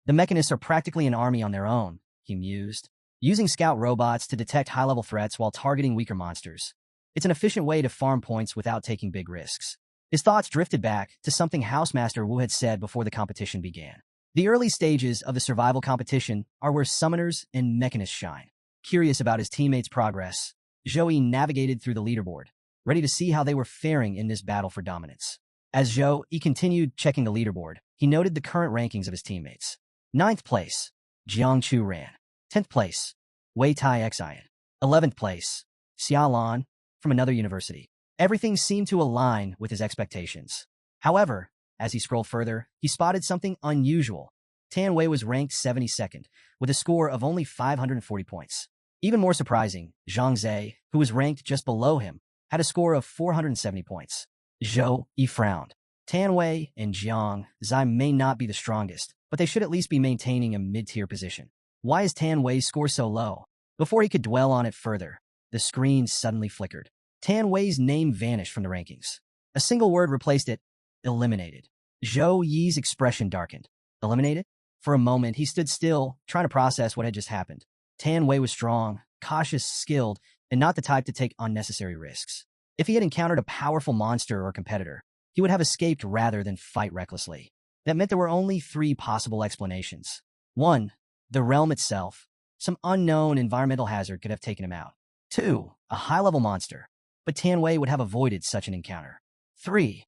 mechanists are practically an army on their own, he mused, using scout robots to detect high-level threats while targeting weaker monsters. It's an efficient way to farm points without taking big risks. His thoughts drifted back to something Housemaster Wu had said before the competition began. The early stages of the survival competition are where summoners and mechanists shine. Curious about his teammates' progress, Zhou Yi navigated through the leaderboard, ready to see how they were faring in this battle for dominance. As Zhou Yi continued checking the leaderboard, he noted the current rankings of his teammates. 9th place, Jiang Churan. 10th place, Wei Tai Xian. 11th place, Xia Lan from another university. Everything seemed to align with his expectations. However, as he scrolled further, he spotted something unusual. Tan Wei was ranked 72nd, with a score of only 540 points. Even more surprising, Zhang Zhe, who was ranked just below him, had a score of 470 points. Zhou Yi frowned. Tan Wei and Jiang Zai may not be the strongest, but they should at least be maintaining a mid-tier position. Why is Tan Wei's score so low? Before he could dwell on it further, the screen suddenly flickered. Tan Wei's name vanished from the rankings. A single word replaced it: eliminated. Zhou Yi's expression darkened. Eliminated? For a moment, he stood still, trying to process what had just happened. Tan Wei was strong, cautious, skilled, and not the type to take unnecessary risks. If he had encountered a powerful monster or competitor, he would have escaped rather than fight recklessly. That meant there were only 3 possible explanations. 1. The realm itself. Some unknown environmental hazard could have taken him out. 2. A high-level monster. But Tan Wei would have avoided such an encounter. 3.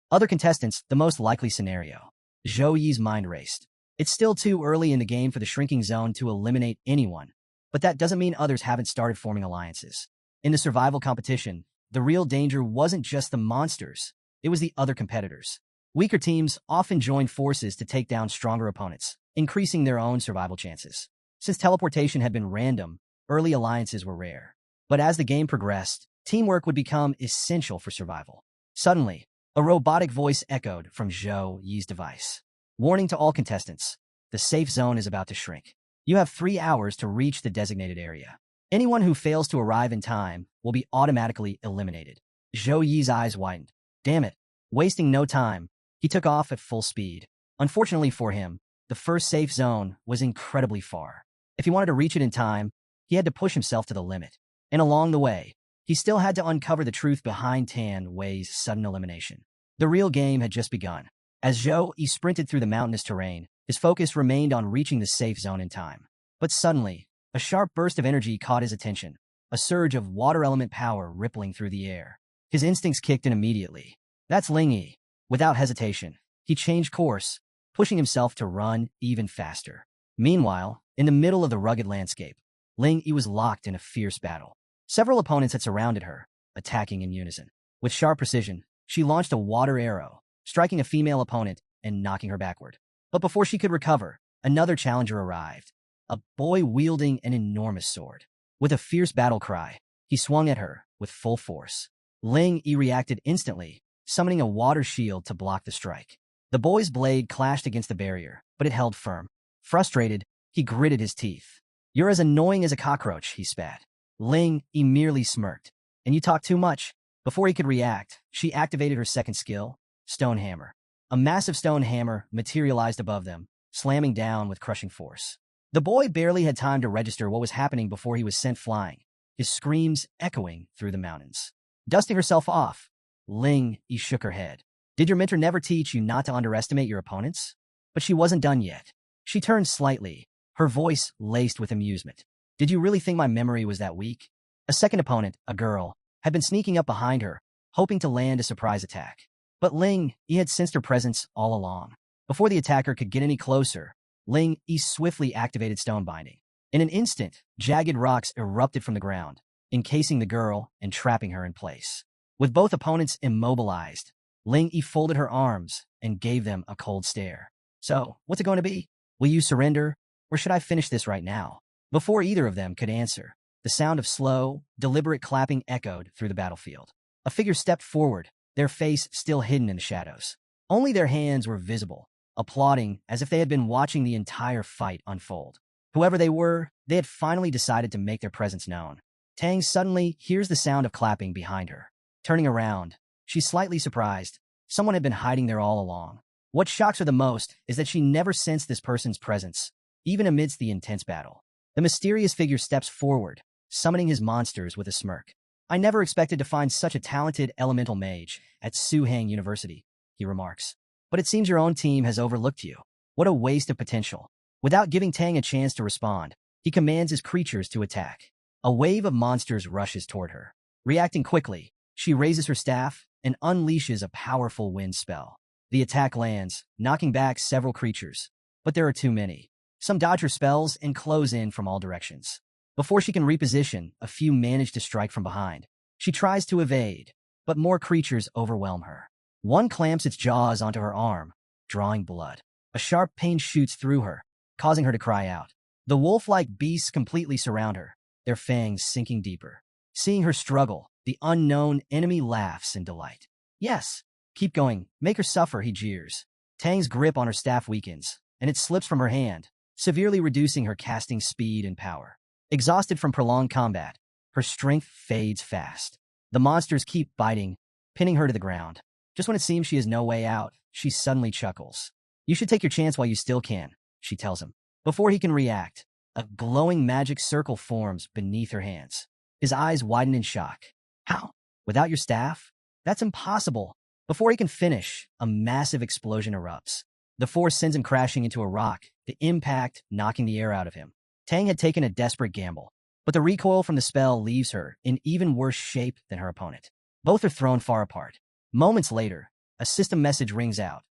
Other contestants, the most likely scenario. Zhou Yi's mind raced. It's still too early in the game for the shrinking zone to eliminate anyone, but that doesn't mean others haven't started forming alliances. In the survival competition, the real danger wasn't just the monsters, it was the other competitors. Weaker teams often joined forces to take down stronger opponents, increasing their own survival chances. Since teleportation had been random, early alliances were rare. But as the game progressed, teamwork would become essential for survival. Suddenly, a robotic voice echoed from Zhou Yi's device. Warning to all contestants, the safe zone is about to shrink. You have 3 hours to reach the designated area. Anyone who fails to arrive in time will be automatically eliminated. Zhou Yi's eyes widened. Damn it. Wasting no time, he took off at full speed. Unfortunately for him, the first safe zone was incredibly far. If he wanted to reach it in time, he had to push himself to the limit. And along the way, he still had to uncover the truth behind Tan Wei's sudden elimination. The real game had just begun. As Zhou Yi sprinted through the mountainous terrain, his focus remained on reaching the safe zone in time. But suddenly, a sharp burst of energy caught his attention, a surge of water element power rippling through the air. His instincts kicked in immediately. That's Ling Yi. Without hesitation, he changed course, pushing himself to run even faster. Meanwhile, in the middle of the rugged landscape, Ling Yi was locked in a fierce battle. Several opponents had surrounded her, attacking in unison. With sharp precision, she launched a water arrow, striking a female opponent and knocking her backward. But before she could recover, another challenger arrived, a boy wielding an enormous sword. With a fierce battle cry, he swung at her with full force. Ling Yi reacted instantly, summoning a water shield to block the strike. The boy's blade clashed against the barrier, but it held firm. Frustrated, he gritted his teeth. "You're as annoying as a cockroach," he spat. Ling Yi merely smirked. "And you talk too much." Before he could react, she activated her second skill, Stone Hammer. A massive stone hammer materialized above them, slamming down with crushing force. The The boy barely had time to register what was happening before he was sent flying, his screams echoing through the mountains. Dusting herself off, Ling Yi shook her head. Did your mentor never teach you not to underestimate your opponents? But she wasn't done yet. She turned slightly, her voice laced with amusement. Did you really think my memory was that weak? A second opponent, a girl, had been sneaking up behind her, hoping to land a surprise attack. But Ling Yi had sensed her presence all along. Before the attacker could get any closer, Ling Yi swiftly activated stone binding. In an instant, jagged rocks erupted from the ground, encasing the girl and trapping her in place. With both opponents immobilized, Ling Yi folded her arms and gave them a cold stare. So, what's it going to be? Will you surrender, or should I finish this right now? Before either of them could answer, the sound of slow, deliberate clapping echoed through the battlefield. A figure stepped forward, their face still hidden in the shadows. Only their hands were visible, applauding as if they had been watching the entire fight unfold. Whoever they were, they had finally decided to make their presence known. Tang suddenly hears the sound of clapping behind her. Turning around, she's slightly surprised. Someone had been hiding there all along. What shocks her the most is that she never sensed this person's presence, even amidst the intense battle. The mysterious figure steps forward, summoning his monsters with a smirk. I never expected to find such a talented elemental mage at Suhang University, he remarks. But it seems your own team has overlooked you. What a waste of potential. Without giving Tang a chance to respond, he commands his creatures to attack. A wave of monsters rushes toward her. Reacting quickly, she raises her staff and unleashes a powerful wind spell. The attack lands, knocking back several creatures. But there are too many. Some dodge her spells and close in from all directions. Before she can reposition, a few manage to strike from behind. She tries to evade, but more creatures overwhelm her. One clamps its jaws onto her arm, drawing blood. A sharp pain shoots through her, causing her to cry out. The wolf-like beasts completely surround her, their fangs sinking deeper. Seeing her struggle, the unknown enemy laughs in delight. Yes, keep going, make her suffer, he jeers. Tang's grip on her staff weakens, and it slips from her hand, severely reducing her casting speed and power. Exhausted from prolonged combat, her strength fades fast. The monsters keep biting, pinning her to the ground. Just when it seems she has no way out, she suddenly chuckles. You should take your chance while you still can, she tells him. Before he can react, a glowing magic circle forms beneath her hands. His eyes widen in shock. How? Without your staff? That's impossible. Before he can finish, a massive explosion erupts. The force sends him crashing into a rock, the impact knocking the air out of him. Tang had taken a desperate gamble, but the recoil from the spell leaves her in even worse shape than her opponent. Both are thrown far apart. Moments later, a system message rings out.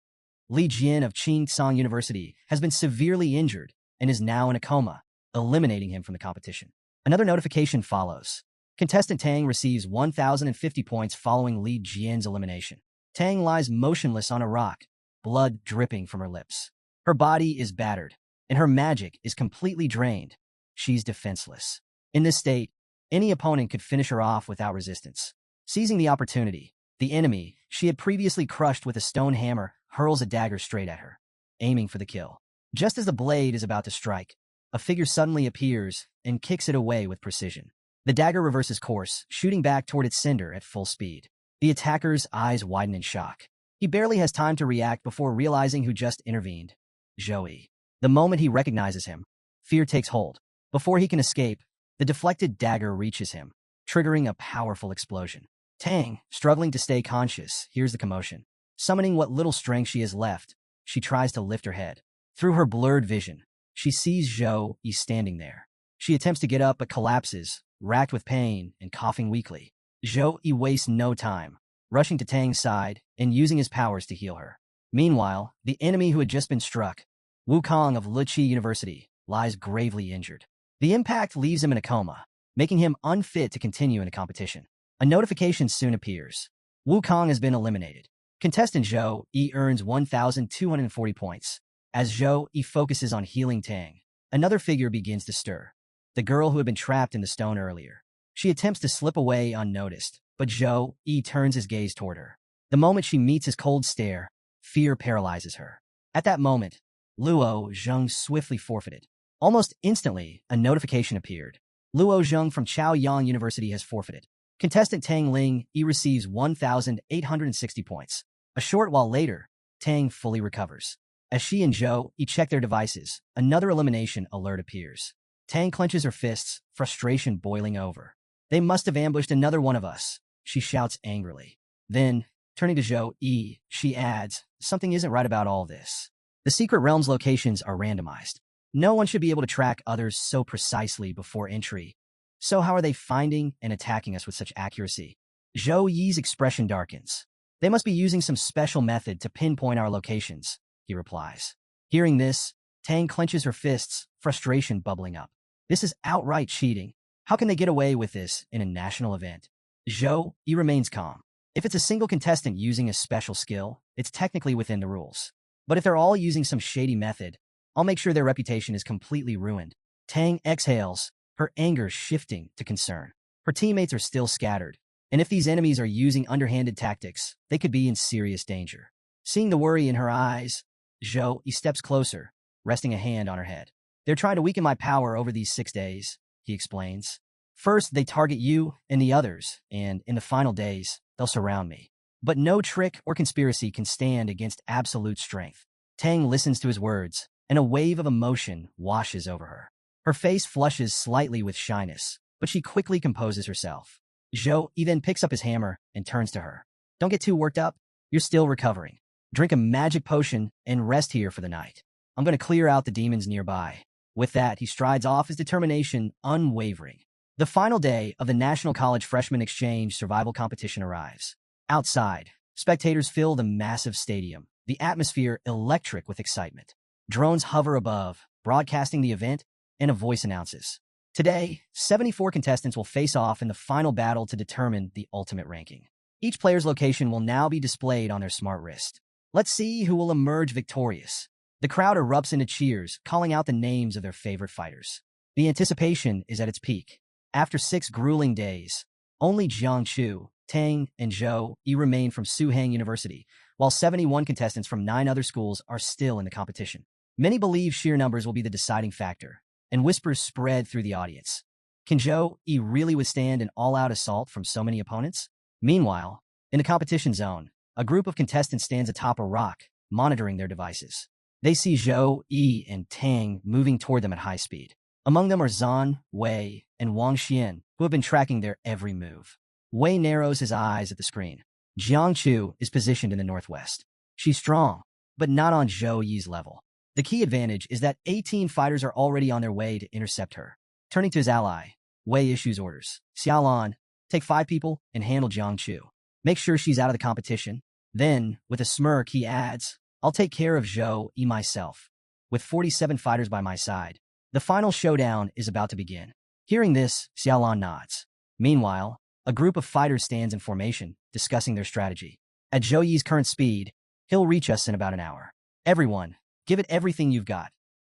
Li Jian of Ching University has been severely injured and is now in a coma, eliminating him from the competition. Another notification follows. Contestant Tang receives 1,050 points following Li Jian's elimination. Tang lies motionless on a rock, blood dripping from her lips. Her body is battered, and her magic is completely drained. She's defenseless. In this state, any opponent could finish her off without resistance. Seizing the opportunity, the enemy, she had previously crushed with a stone hammer, hurls a dagger straight at her, aiming for the kill. Just as the blade is about to strike, a figure suddenly appears and kicks it away with precision. The dagger reverses course, shooting back toward its sender at full speed. The attacker's eyes widen in shock. He barely has time to react before realizing who just intervened. Joey. The moment he recognizes him, fear takes hold. Before he can escape, the deflected dagger reaches him, triggering a powerful explosion. Tang, struggling to stay conscious, hears the commotion. Summoning what little strength she has left, she tries to lift her head. Through her blurred vision, she sees Zhou Yi standing there. She attempts to get up but collapses, racked with pain and coughing weakly. Zhou Yi wastes no time, rushing to Tang's side and using his powers to heal her. Meanwhile, the enemy who had just been struck, Wukong of Liqi University, lies gravely injured. The impact leaves him in a coma, making him unfit to continue in the competition. A notification soon appears. Wukong has been eliminated. Contestant Zhou Yi earns 1,240 points. As Zhou Yi focuses on healing Tang, another figure begins to stir. The girl who had been trapped in the stone earlier. She attempts to slip away unnoticed, but Zhou Yi turns his gaze toward her. The moment she meets his cold stare, fear paralyzes her. At that moment, Luo Zheng swiftly forfeited. Almost instantly, a notification appeared. Luo Zheng from Chaoyang University has forfeited. Contestant Tang Ling Yi receives 1,860 points. A short while later, Tang fully recovers. As she and Zhou each check their devices, another elimination alert appears. Tang clenches her fists, frustration boiling over. They must have ambushed another one of us, she shouts angrily. Then, turning to Zhou Yi, she adds, something isn't right about all this. The secret realm's locations are randomized. No one should be able to track others so precisely before entry. So how are they finding and attacking us with such accuracy? Zhou Yi's expression darkens. They must be using some special method to pinpoint our locations, he replies. Hearing this, Tang clenches her fists, frustration bubbling up. This is outright cheating. How can they get away with this in a national event? Zhou Yi remains calm. If it's a single contestant using a special skill, it's technically within the rules. But if they're all using some shady method, I'll make sure their reputation is completely ruined. Tang exhales, her anger shifting to concern. Her teammates are still scattered, and if these enemies are using underhanded tactics, they could be in serious danger. Seeing the worry in her eyes, Zhou Yi steps closer, resting a hand on her head. They're trying to weaken my power over these 6 days, he explains. First, they target you and the others, and in the final days, they'll surround me. But no trick or conspiracy can stand against absolute strength. Tang listens to his words, and a wave of emotion washes over her. Her face flushes slightly with shyness, but she quickly composes herself. Zhou Yi then picks up his hammer and turns to her. Don't get too worked up. You're still recovering. Drink a magic potion and rest here for the night. I'm going to clear out the demons nearby. With that, he strides off, his determination unwavering. The final day of the National College Freshman Exchange Survival Competition arrives. Outside, spectators fill the massive stadium, the atmosphere electric with excitement. Drones hover above, broadcasting the event, and a voice announces. Today, 74 contestants will face off in the final battle to determine the ultimate ranking. Each player's location will now be displayed on their smart wrist. Let's see who will emerge victorious. The crowd erupts into cheers, calling out the names of their favorite fighters. The anticipation is at its peak. After 6 grueling days, only Jiangchu, Tang, and Zhou Yi remain from Suhang University, while 71 contestants from 9 other schools are still in the competition. Many believe sheer numbers will be the deciding factor, and whispers spread through the audience. Can Zhou Yi really withstand an all-out assault from so many opponents? Meanwhile, in the competition zone, a group of contestants stands atop a rock, monitoring their devices. They see Zhou Yi and Tang moving toward them at high speed. Among them are Zan, Wei, and Wang Xian, who have been tracking their every move. Wei narrows his eyes at the screen. Jiangchu is positioned in the northwest. She's strong, but not on Zhou Yi's level. The key advantage is that 18 fighters are already on their way to intercept her. Turning to his ally, Wei issues orders. Xiaolan, take 5 people and handle Jiangchu. Make sure she's out of the competition. Then, with a smirk, he adds, I'll take care of Zhou Yi myself. With 47 fighters by my side, the final showdown is about to begin. Hearing this, Xiaolan nods. Meanwhile, a group of fighters stands in formation, discussing their strategy. At Zhou Yi's current speed, he'll reach us in about an hour. Everyone, give it everything you've got.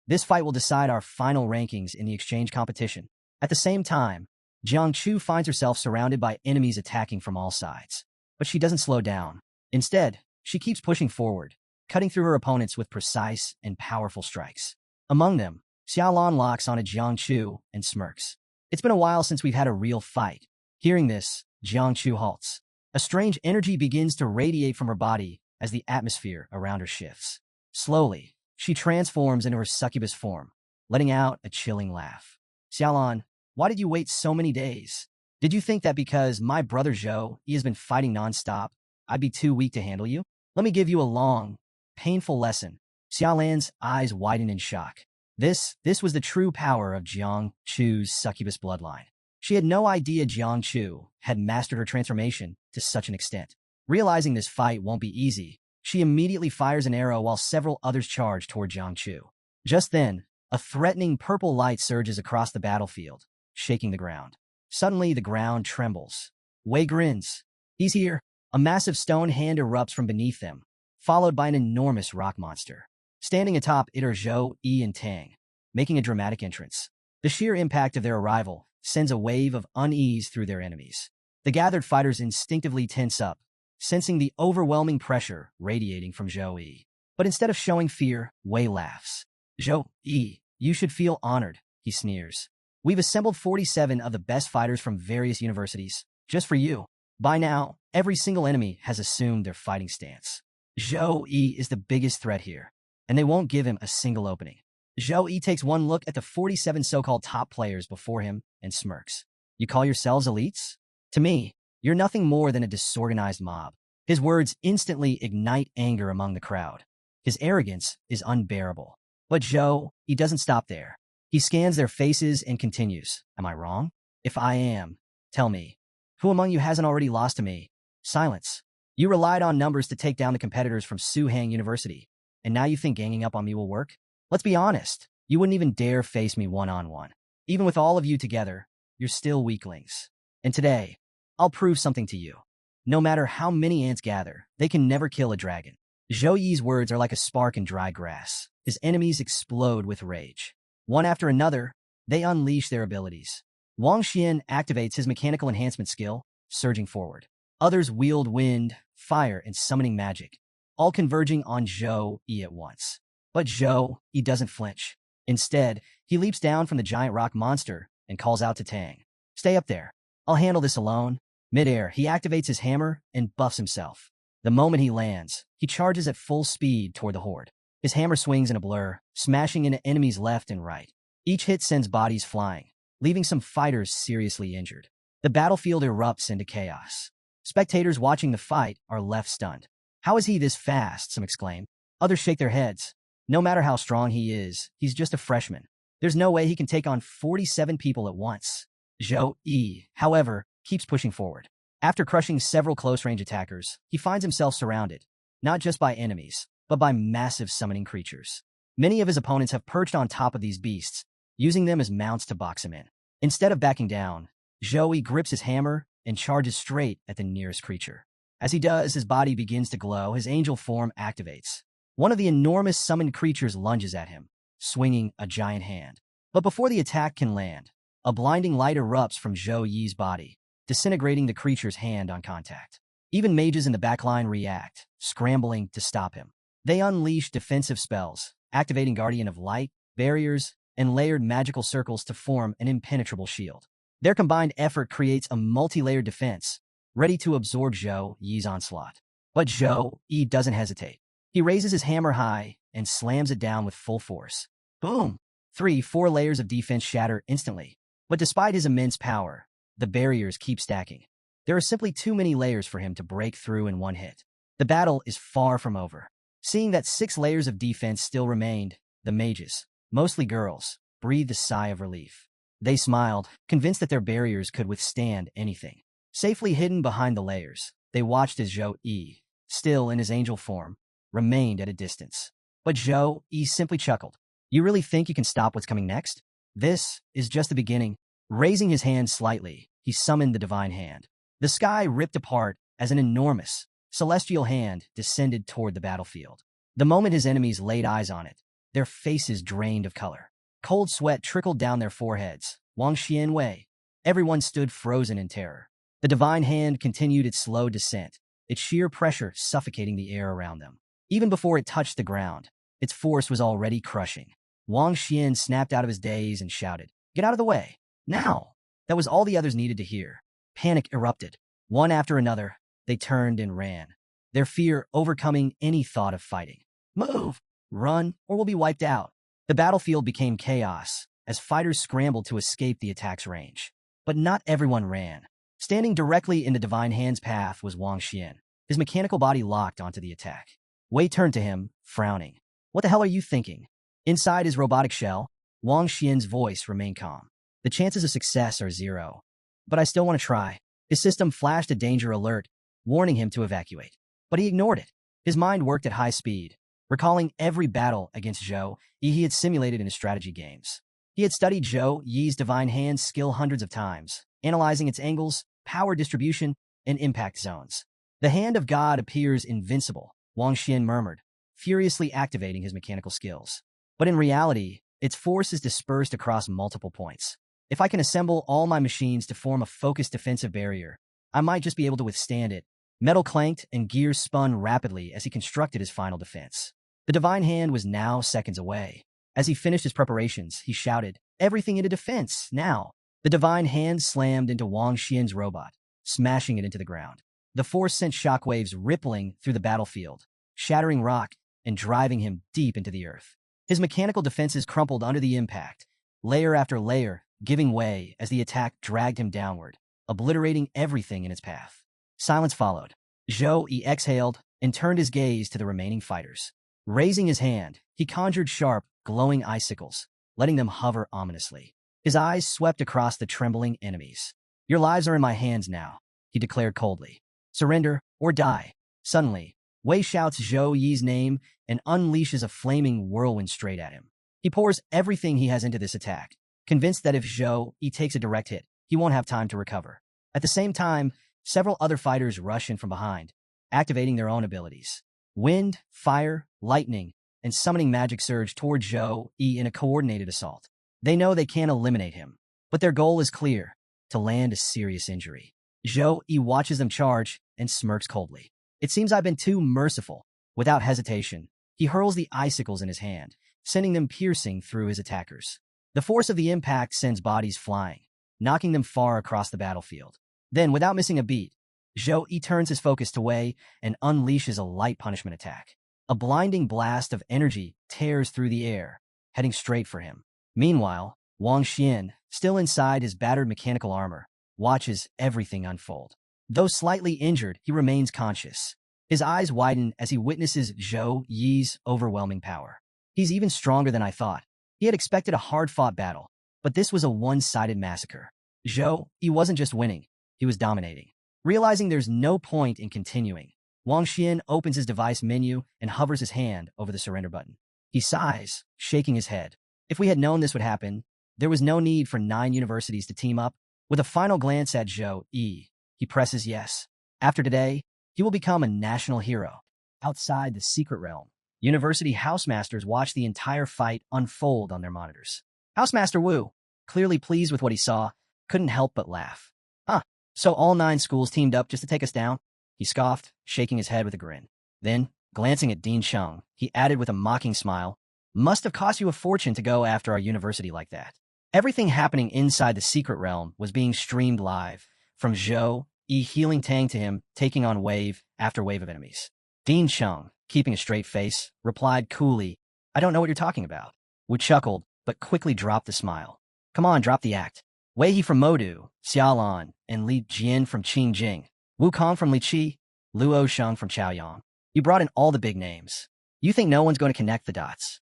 This fight will decide our final rankings in the exchange competition. At the same time, Jiangchu finds herself surrounded by enemies attacking from all sides. But she doesn't slow down. Instead, she keeps pushing forward, cutting through her opponents with precise and powerful strikes. Among them, Xiaolan locks onto Jiangchu and smirks. It's been a while since we've had a real fight. Hearing this, Jiangchu halts. A strange energy begins to radiate from her body as the atmosphere around her shifts. Slowly, she transforms into her succubus form, letting out a chilling laugh. Xiaolan, why did you wait so many days? Did you think that because my brother Zhou Yi has been fighting nonstop, I'd be too weak to handle you? Let me give you a long, painful lesson. Xiaolan's eyes widen in shock. This was the true power of Jiangchu's succubus bloodline. She had no idea Jiangchu had mastered her transformation to such an extent. Realizing this fight won't be easy, she immediately fires an arrow while several others charge toward Jiangchu. Just then, a threatening purple light surges across the battlefield, shaking the ground. Suddenly, the ground trembles. Wei grins. He's here. A massive stone hand erupts from beneath them, followed by an enormous rock monster. Standing atop it are Zhou Yi and Tang, making a dramatic entrance. The sheer impact of their arrival sends a wave of unease through their enemies. The gathered fighters instinctively tense up, sensing the overwhelming pressure radiating from Zhou Yi. But instead of showing fear, Wei laughs. Zhou Yi, you should feel honored, he sneers. We've assembled 47 of the best fighters from various universities, just for you. By now, every single enemy has assumed their fighting stance. Zhou Yi is the biggest threat here, and they won't give him a single opening. Zhou Yi takes one look at the 47 so-called top players before him and smirks. You call yourselves elites? To me, you're nothing more than a disorganized mob. His words instantly ignite anger among the crowd. His arrogance is unbearable. But Zhou, he doesn't stop there. He scans their faces and continues. Am I wrong? If I am, tell me. Who among you hasn't already lost to me? Silence. You relied on numbers to take down the competitors from Suhang University, and now you think ganging up on me will work? Let's be honest. You wouldn't even dare face me one-on-one. Even with all of you together, you're still weaklings. And today, I'll prove something to you. No matter how many ants gather, they can never kill a dragon. Zhou Yi's words are like a spark in dry grass. His enemies explode with rage. One after another, they unleash their abilities. Wang Xian activates his mechanical enhancement skill, surging forward. Others wield wind, fire, and summoning magic, all converging on Zhou Yi at once. But Zhou Yi doesn't flinch. Instead, he leaps down from the giant rock monster and calls out to Tang. Stay up there. I'll handle this alone. Mid-air, he activates his hammer and buffs himself. The moment he lands, he charges at full speed toward the Horde. His hammer swings in a blur, smashing into enemies left and right. Each hit sends bodies flying, leaving some fighters seriously injured. The battlefield erupts into chaos. Spectators watching the fight are left stunned. How is he this fast? Some exclaim. Others shake their heads. No matter how strong he is, he's just a freshman. There's no way he can take on 47 people at once. Zhou Yi, however, keeps pushing forward. After crushing several close-range attackers, he finds himself surrounded, not just by enemies, but by massive summoning creatures. Many of his opponents have perched on top of these beasts, using them as mounts to box him in. Instead of backing down, Zhou Yi grips his hammer and charges straight at the nearest creature. As he does, his body begins to glow, his angel form activates. One of the enormous summoned creatures lunges at him, swinging a giant hand. But before the attack can land, a blinding light erupts from Zhou Yi's body, disintegrating the creature's hand on contact. Even mages in the backline react, scrambling to stop him. They unleash defensive spells, activating Guardian of Light, barriers, and layered magical circles to form an impenetrable shield. Their combined effort creates a multi-layered defense, ready to absorb Zhou Yi's onslaught. But Zhou Yi doesn't hesitate. He raises his hammer high and slams it down with full force. Boom! 3-4 layers of defense shatter instantly. But despite his immense power, the barriers keep stacking. There are simply too many layers for him to break through in one hit. The battle is far from over. Seeing that 6 layers of defense still remained, the mages, mostly girls, breathed a sigh of relief. They smiled, convinced that their barriers could withstand anything. Safely hidden behind the layers, they watched as Zhou Yi, still in his angel form, remained at a distance. But Zhou Yi simply chuckled. You really think you can stop what's coming next? This is just the beginning. Raising his hand slightly, he summoned the divine hand. The sky ripped apart as an enormous, celestial hand descended toward the battlefield. The moment his enemies laid eyes on it, their faces drained of color. Cold sweat trickled down their foreheads. Wang Xian Wei. Everyone stood frozen in terror. The divine hand continued its slow descent, its sheer pressure suffocating the air around them. Even before it touched the ground, its force was already crushing. Wang Xian snapped out of his daze and shouted, "Get out of the way! Now!" That was all the others needed to hear. Panic erupted. One after another, they turned and ran, their fear overcoming any thought of fighting. Move! Run, or we'll be wiped out. The battlefield became chaos as fighters scrambled to escape the attack's range. But not everyone ran. Standing directly in the divine hand's path was Wang Xian, his mechanical body locked onto the attack. Wei turned to him, frowning. What the hell are you thinking? Inside his robotic shell, Wang Xian's voice remained calm. The chances of success are 0. But I still want to try. His system flashed a danger alert, warning him to evacuate. But he ignored it. His mind worked at high speed, recalling every battle against Zhou Yi he had simulated in his strategy games. He had studied Zhou Yi's divine hand's skill hundreds of times, analyzing its angles, power distribution, and impact zones. The hand of God appears invincible, Wang Xian murmured, furiously activating his mechanical skills. But in reality, its force is dispersed across multiple points. If I can assemble all my machines to form a focused defensive barrier, I might just be able to withstand it. Metal clanked and gears spun rapidly as he constructed his final defense. The divine hand was now seconds away. As he finished his preparations, he shouted, "Everything into defense, now!" The divine hand slammed into Wang Xian's robot, smashing it into the ground. The force sent shockwaves rippling through the battlefield, shattering rock and driving him deep into the earth. His mechanical defenses crumpled under the impact, layer after layer, giving way as the attack dragged him downward, obliterating everything in its path. Silence followed. Zhou Yi exhaled and turned his gaze to the remaining fighters. Raising his hand, he conjured sharp, glowing icicles, letting them hover ominously. His eyes swept across the trembling enemies. "Your lives are in my hands now," he declared coldly. "Surrender or die." Suddenly, Wei shouts Zhou Yi's name and unleashes a flaming whirlwind straight at him. He pours everything he has into this attack, convinced that if Zhou Yi takes a direct hit, he won't have time to recover. At the same time, several other fighters rush in from behind, activating their own abilities. Wind, fire, lightning, and summoning magic surge toward Zhou Yi in a coordinated assault. They know they can't eliminate him, but their goal is clear: to land a serious injury. Zhou Yi watches them charge and smirks coldly. "It seems I've been too merciful." Without hesitation, he hurls the icicles in his hand, sending them piercing through his attackers. The force of the impact sends bodies flying, knocking them far across the battlefield. Then, without missing a beat, Zhou Yi turns his focus to Wei and unleashes a light punishment attack. A blinding blast of energy tears through the air, heading straight for him. Meanwhile, Wang Xian, still inside his battered mechanical armor, watches everything unfold. Though slightly injured, he remains conscious. His eyes widen as he witnesses Zhou Yi's overwhelming power. "He's even stronger than I thought." He had expected a hard-fought battle, but this was a one-sided massacre. Zhou Yi wasn't just winning, he was dominating. Realizing there's no point in continuing, Wang Xian opens his device menu and hovers his hand over the surrender button. He sighs, shaking his head. If we had known this would happen, there was no need for 9 universities to team up. With a final glance at Zhou Yi, he presses yes. After today, he will become a national hero. Outside the secret realm, university housemasters watch the entire fight unfold on their monitors. Housemaster Wu, clearly pleased with what he saw, couldn't help but laugh. "Huh, so all 9 schools teamed up just to take us down?" He scoffed, shaking his head with a grin. Then, glancing at Dean Sheng, he added with a mocking smile, "Must have cost you a fortune to go after our university like that." Everything happening inside the secret realm was being streamed live, from Zhou Yi healing Tang to him taking on wave after wave of enemies. Dean Sheng, keeping a straight face, replied coolly, "I don't know what you're talking about." Wu chuckled, but quickly dropped the smile. "Come on, drop the act. Wei He from Modu, Xiaolan, and Li Jian from Jing, Wu Kong from Liqi, Luo Sheng from Chaoyang. You brought in all the big names. You think no one's going to connect the dots?"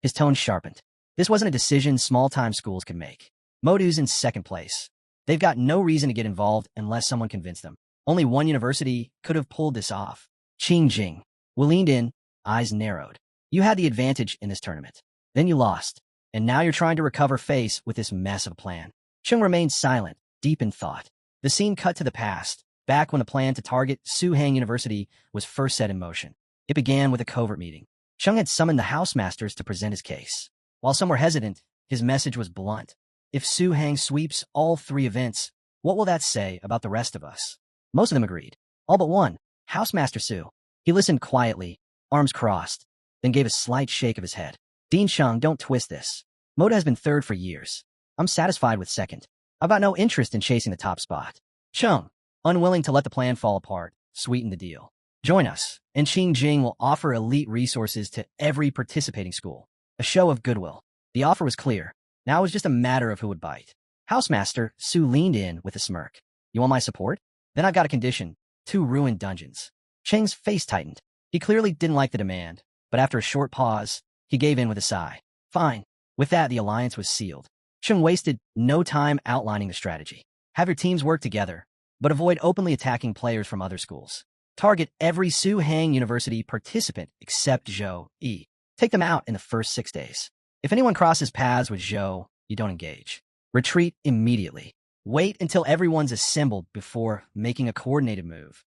His tone sharpened. This wasn't a decision small-time schools could make. Modu's in second place. They've got no reason to get involved unless someone convinced them. Only one university could have pulled this off. Jing. Wu leaned in, eyes narrowed. "You had the advantage in this tournament. Then you lost. And now you're trying to recover face with this mess of a plan." Ching remained silent, deep in thought. The scene cut to the past, back when the plan to target Suhang University was first set in motion. It began with a covert meeting. Cheng had summoned the housemasters to present his case. While some were hesitant, his message was blunt. If Suhang sweeps all 3 events, what will that say about the rest of us? Most of them agreed. All but one, Housemaster Su. He listened quietly, arms crossed, then gave a slight shake of his head. "Dean Sheng, don't twist this. Moda has been third for years. I'm satisfied with second. I've got no interest in chasing the top spot." Cheng, unwilling to let the plan fall apart, sweetened the deal. "Join us, and Jing will offer elite resources to every participating school. A show of goodwill." The offer was clear. Now it was just a matter of who would bite. Housemaster Su leaned in with a smirk. "You want my support? Then I've got a condition: 2 ruined dungeons." Cheng's face tightened. He clearly didn't like the demand, but after a short pause, he gave in with a sigh. "Fine." With that, the alliance was sealed. Cheng wasted no time outlining the strategy. Have your teams work together, but avoid openly attacking players from other schools. Target every Suhang University participant except Zhou Yi. Take them out in the first 6 days. If anyone crosses paths with Zhou, you don't engage. Retreat immediately. Wait until everyone's assembled before making a coordinated move.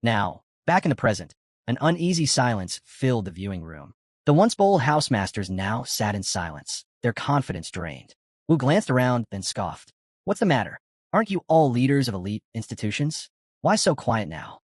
Now, back in the present, an uneasy silence filled the viewing room. The once bold housemasters now sat in silence, their confidence drained. Wu glanced around, then scoffed. "What's the matter? Aren't you all leaders of elite institutions? Why so quiet now?"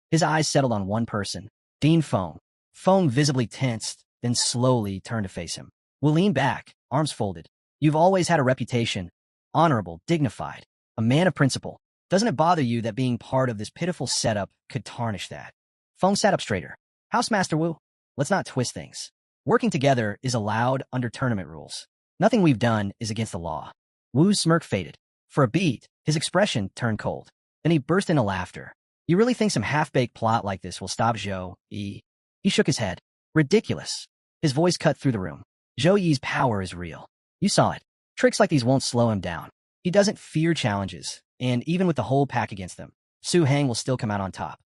His eyes settled on one person, Dean Feng. Feng visibly tensed, then slowly turned to face him. Wu leaned back, arms folded. "You've always had a reputation. Honorable, dignified, a man of principle. Doesn't it bother you that being part of this pitiful setup could tarnish that?" Feng sat up straighter. "Housemaster Wu, let's not twist things. Working together is allowed under tournament rules. Nothing we've done is against the law. Wu's smirk faded. For a beat, his expression turned cold. Then he burst into laughter. You really think some half-baked plot like this will stop Zhou Yi? He shook his head. Ridiculous. His voice cut through the room. Zhou Yi's power is real. You saw it. Tricks like these won't slow him down. He doesn't fear challenges, and even with the whole pack against them, Su Hang will still come out on top.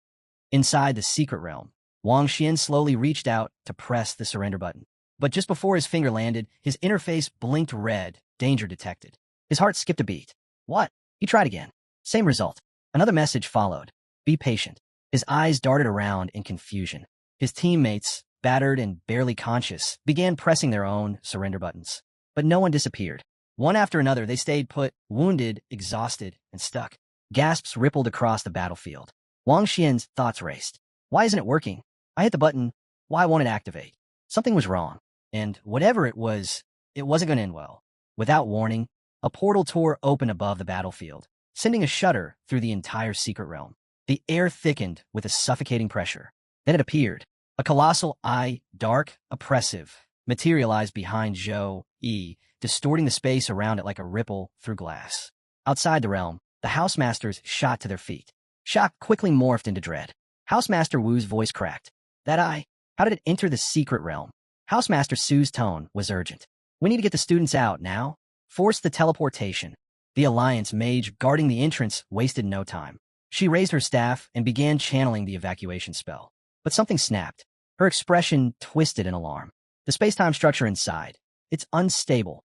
Inside the secret realm, Wang Xian slowly reached out to press the surrender button. But just before his finger landed, his interface blinked red, danger detected. His heart skipped a beat. What? He tried again. Same result. Another message followed. Be patient. His eyes darted around in confusion. His teammates, battered and barely conscious, began pressing their own surrender buttons. But no one disappeared. One after another, they stayed put, wounded, exhausted, and stuck. Gasps rippled across the battlefield. Wang Xian's thoughts raced. Why isn't it working? I hit the button. Why won't it activate? Something was wrong. And whatever it wasn't going to end well. Without warning, a portal tore open above the battlefield, sending a shudder through the entire secret realm. The air thickened with a suffocating pressure. Then it appeared. A colossal eye, dark, oppressive, materialized behind Zhou Yi, distorting the space around it like a ripple through glass. Outside the realm, the Housemasters shot to their feet. Shock quickly morphed into dread. Housemaster Wu's voice cracked. That eye? How did it enter the secret realm? Housemaster Su's tone was urgent. We need to get the students out now. Force the teleportation. The Alliance mage guarding the entrance wasted no time. She raised her staff and began channeling the evacuation spell. But something snapped. Her expression twisted in alarm. The space-time structure inside. It's unstable.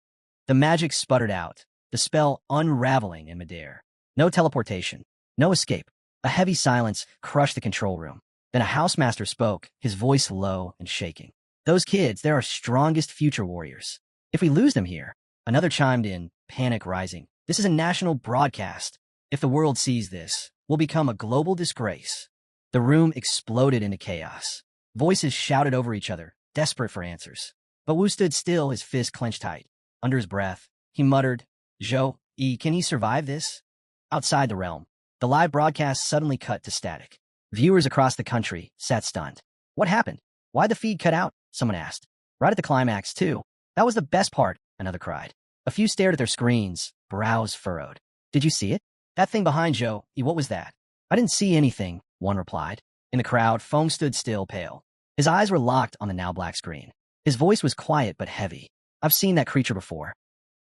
The magic sputtered out, the spell unraveling in midair. No teleportation. No escape. A heavy silence crushed the control room. Then a housemaster spoke, his voice low and shaking. Those kids, they're our strongest future warriors. If we lose them here, another chimed in, panic rising. This is a national broadcast. If the world sees this, we'll become a global disgrace. The room exploded into chaos. Voices shouted over each other, desperate for answers. But Wu stood still, his fist clenched tight. Under his breath, he muttered, Zhou Yi, can he survive this? Outside the realm, the live broadcast suddenly cut to static. Viewers across the country sat stunned. What happened? Why'd the feed cut out? Someone asked. Right at the climax, too. That was the best part, another cried. A few stared at their screens, brows furrowed. Did you see it? That thing behind Zhou Yi, what was that? I didn't see anything, one replied. In the crowd, Feng stood still, pale. His eyes were locked on the now black screen. His voice was quiet but heavy. I've seen that creature before.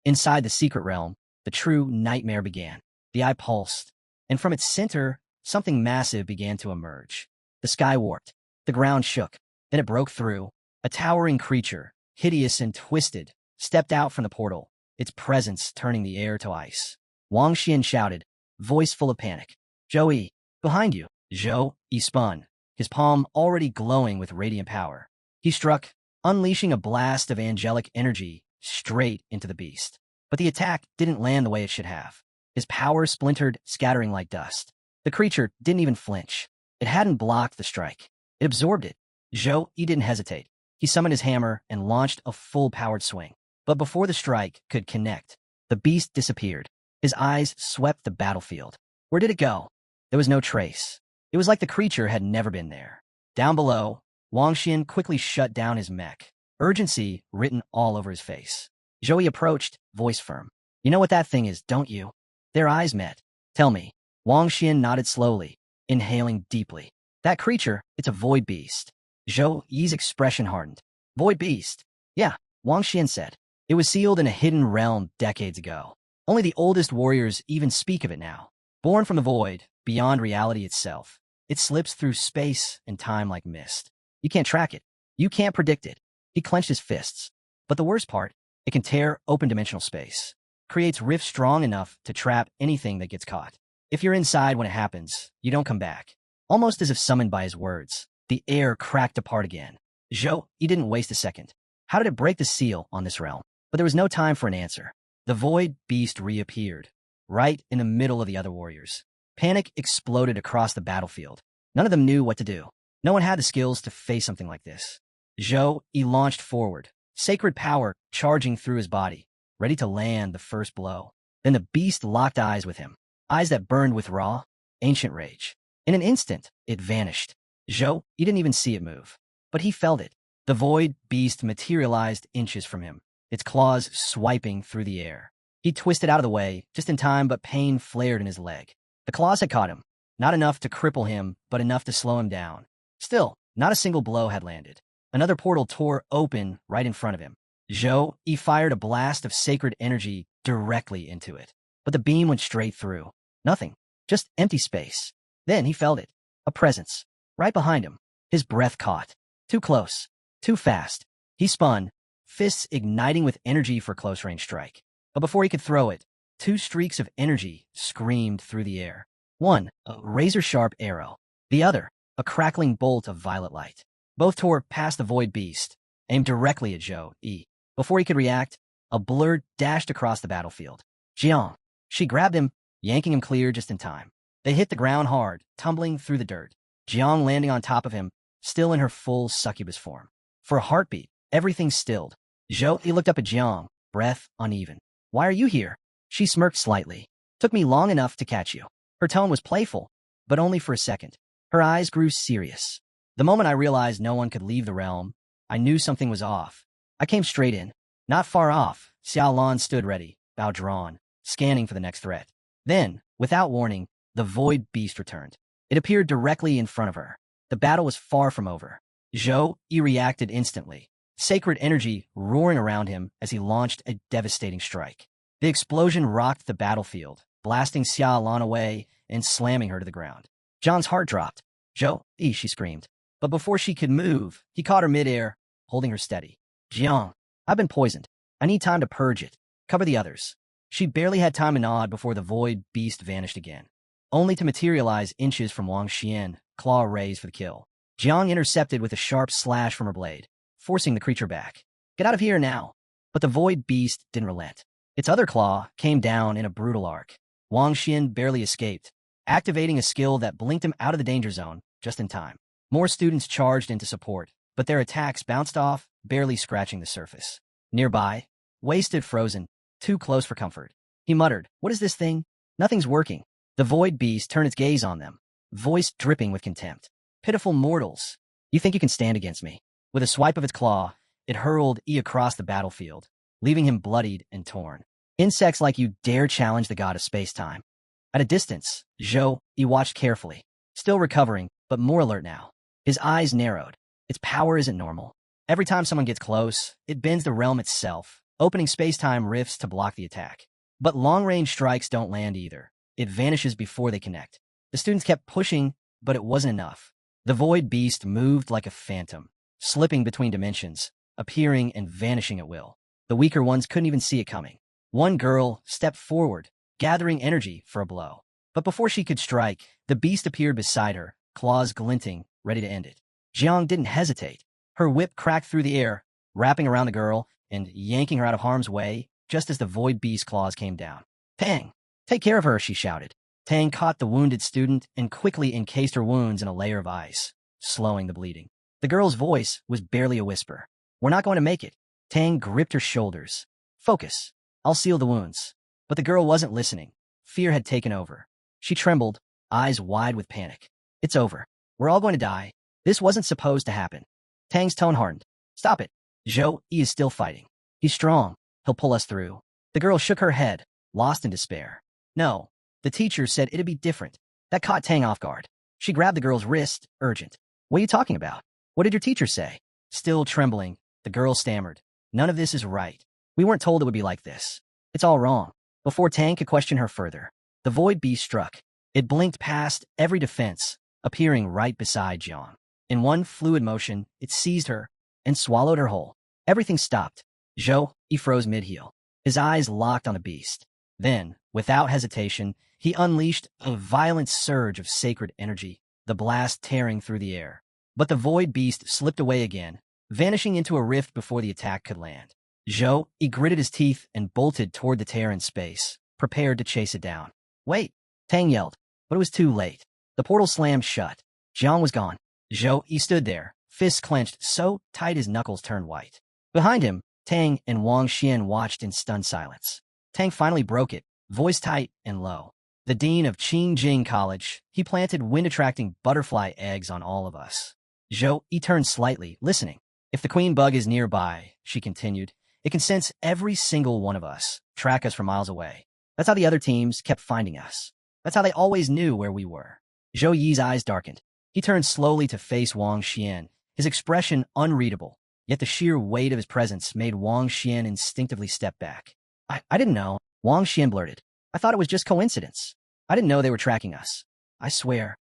Inside the secret realm, the true nightmare began. The eye pulsed, and from its center, something massive began to emerge. The sky warped. The ground shook. Then it broke through. A towering creature, hideous and twisted, stepped out from the portal, its presence turning the air to ice. Wang Xian shouted, voice full of panic. Zhou Yi, behind you. Zhou Yi spun, his palm already glowing with radiant power. He struck, unleashing a blast of angelic energy straight into the beast. But the attack didn't land the way it should have. His power splintered, scattering like dust. The creature didn't even flinch. It hadn't blocked the strike. It absorbed it. Zhou Yi didn't hesitate. He summoned his hammer and launched a full-powered swing. But before the strike could connect, the beast disappeared. His eyes swept the battlefield. Where did it go? There was no trace. It was like the creature had never been there. Down below, Wang Xian quickly shut down his mech, urgency written all over his face. Zhou Yi approached, voice firm. You know what that thing is, don't you? Their eyes met. Tell me. Wang Xian nodded slowly, inhaling deeply. That creature, it's a void beast. Zhou Yi's expression hardened. Void beast? Yeah, Wang Xian said. It was sealed in a hidden realm decades ago. Only the oldest warriors even speak of it now. Born from the void, beyond reality itself, it slips through space and time like mist. You can't track it. You can't predict it. He clenched his fists. But the worst part, it can tear open dimensional space. Creates rifts strong enough to trap anything that gets caught. If you're inside when it happens, you don't come back. Almost as if summoned by his words, the air cracked apart again. Zhou Yi didn't waste a second. How did it break the seal on this realm? But there was no time for an answer. The void beast reappeared, right in the middle of the other warriors. Panic exploded across the battlefield. None of them knew what to do. No one had the skills to face something like this. Zhou Yi launched forward, sacred power charging through his body, ready to land the first blow. Then the beast locked eyes with him, eyes that burned with raw, ancient rage. In an instant, it vanished. Zhou Yi didn't even see it move, but he felt it. The void beast materialized inches from him, its claws swiping through the air. He twisted out of the way, just in time, but pain flared in his leg. The claws had caught him, not enough to cripple him, but enough to slow him down. Still, not a single blow had landed. Another portal tore open right in front of him. He fired a blast of sacred energy directly into it. But the beam went straight through. Nothing. Just empty space. Then he felt it. A presence. Right behind him. His breath caught. Too close. Too fast. He spun, fists igniting with energy for close-range strike. But before he could throw it, two streaks of energy screamed through the air. One, a razor-sharp arrow. The other, a crackling bolt of violet light. Both tore past the void beast, aimed directly at Zhou. Before he could react, a blur dashed across the battlefield. Jiang. She grabbed him, yanking him clear just in time. They hit the ground hard, tumbling through the dirt. Jiang landing on top of him, still in her full succubus form. For a heartbeat, everything stilled. Zhou looked up at Jiang, breath uneven. "Why are you here?" She smirked slightly. "Took me long enough to catch you." Her tone was playful, but only for a second. Her eyes grew serious. The moment I realized no one could leave the realm, I knew something was off. I came straight in. Not far off, Xiaolan stood ready, bow drawn, scanning for the next threat. Then, without warning, the void beast returned. It appeared directly in front of her. The battle was far from over. Zhou reacted instantly, sacred energy roaring around him as he launched a devastating strike. The explosion rocked the battlefield, blasting Xiaolan away and slamming her to the ground. Zhang's heart dropped. "Zhou," she screamed. But before she could move, he caught her midair, holding her steady. "Jiang, I've been poisoned. I need time to purge it. Cover the others." She barely had time to nod before the void beast vanished again, only to materialize inches from Wang Xian, claw raised for the kill. Jiang intercepted with a sharp slash from her blade, forcing the creature back. "Get out of here now." But the void beast didn't relent. Its other claw came down in a brutal arc. Wang Xian barely escaped, activating a skill that blinked him out of the danger zone just in time. More students charged into support, but their attacks bounced off, barely scratching the surface. Nearby, Wei stood frozen, too close for comfort. He muttered, "What is this thing? Nothing's working." The void beast turned its gaze on them, voice dripping with contempt. "Pitiful mortals. You think you can stand against me?" With a swipe of its claw, it hurled across the battlefield, leaving him bloodied and torn. "Insects like you dare challenge the god of space-time." At a distance, Zhou watched carefully, still recovering, but more alert now. His eyes narrowed. Its power isn't normal. Every time someone gets close, it bends the realm itself, opening space-time rifts to block the attack. But long-range strikes don't land either. It vanishes before they connect. The students kept pushing, but it wasn't enough. The void beast moved like a phantom, slipping between dimensions, appearing and vanishing at will. The weaker ones couldn't even see it coming. One girl stepped forward, gathering energy for a blow. But before she could strike, the beast appeared beside her, claws glinting, ready to end it. Jiang didn't hesitate. Her whip cracked through the air, wrapping around the girl and yanking her out of harm's way just as the void beast's claws came down. "Tang, take care of her," she shouted. Tang caught the wounded student and quickly encased her wounds in a layer of ice, slowing the bleeding. The girl's voice was barely a whisper. "We're not going to make it." Tang gripped her shoulders. "Focus. I'll seal the wounds." But the girl wasn't listening. Fear had taken over. She trembled, eyes wide with panic. "It's over. We're all going to die. This wasn't supposed to happen." Tang's tone hardened. "Stop it. Zhou is still fighting. He's strong. He'll pull us through." The girl shook her head, lost in despair. "No. The teacher said it'd be different." That caught Tang off guard. She grabbed the girl's wrist, urgent. "What are you talking about? What did your teacher say?" Still trembling, the girl stammered. "None of this is right. We weren't told it would be like this. It's all wrong." Before Tang could question her further, the void beast struck. It blinked past every defense, appearing right beside Jiang. In one fluid motion, it seized her and swallowed her whole. Everything stopped. Zhou froze mid-heel, his eyes locked on the beast. Then, without hesitation, he unleashed a violent surge of sacred energy, the blast tearing through the air. But the void beast slipped away again, vanishing into a rift before the attack could land. Zhou gritted his teeth and bolted toward the tear in space, prepared to chase it down. "Wait!" Tang yelled, but it was too late. The portal slammed shut. Jiang was gone. Zhou stood there, fists clenched so tight his knuckles turned white. Behind him, Tang and Wang Xian watched in stunned silence. Tang finally broke it, voice tight and low. "The dean of Jing College, he planted wind-attracting butterfly eggs on all of us." Zhou turned slightly, listening. If the queen bug is nearby, she continued, it can sense every single one of us, track us from miles away. That's how the other teams kept finding us. That's how they always knew where we were. Zhou Yi's eyes darkened. He turned slowly to face Wang Xian, his expression unreadable, yet the sheer weight of his presence made Wang Xian instinctively step back. I didn't know, Wang Xian blurted. I thought it was just coincidence. I didn't know they were tracking us. I swear.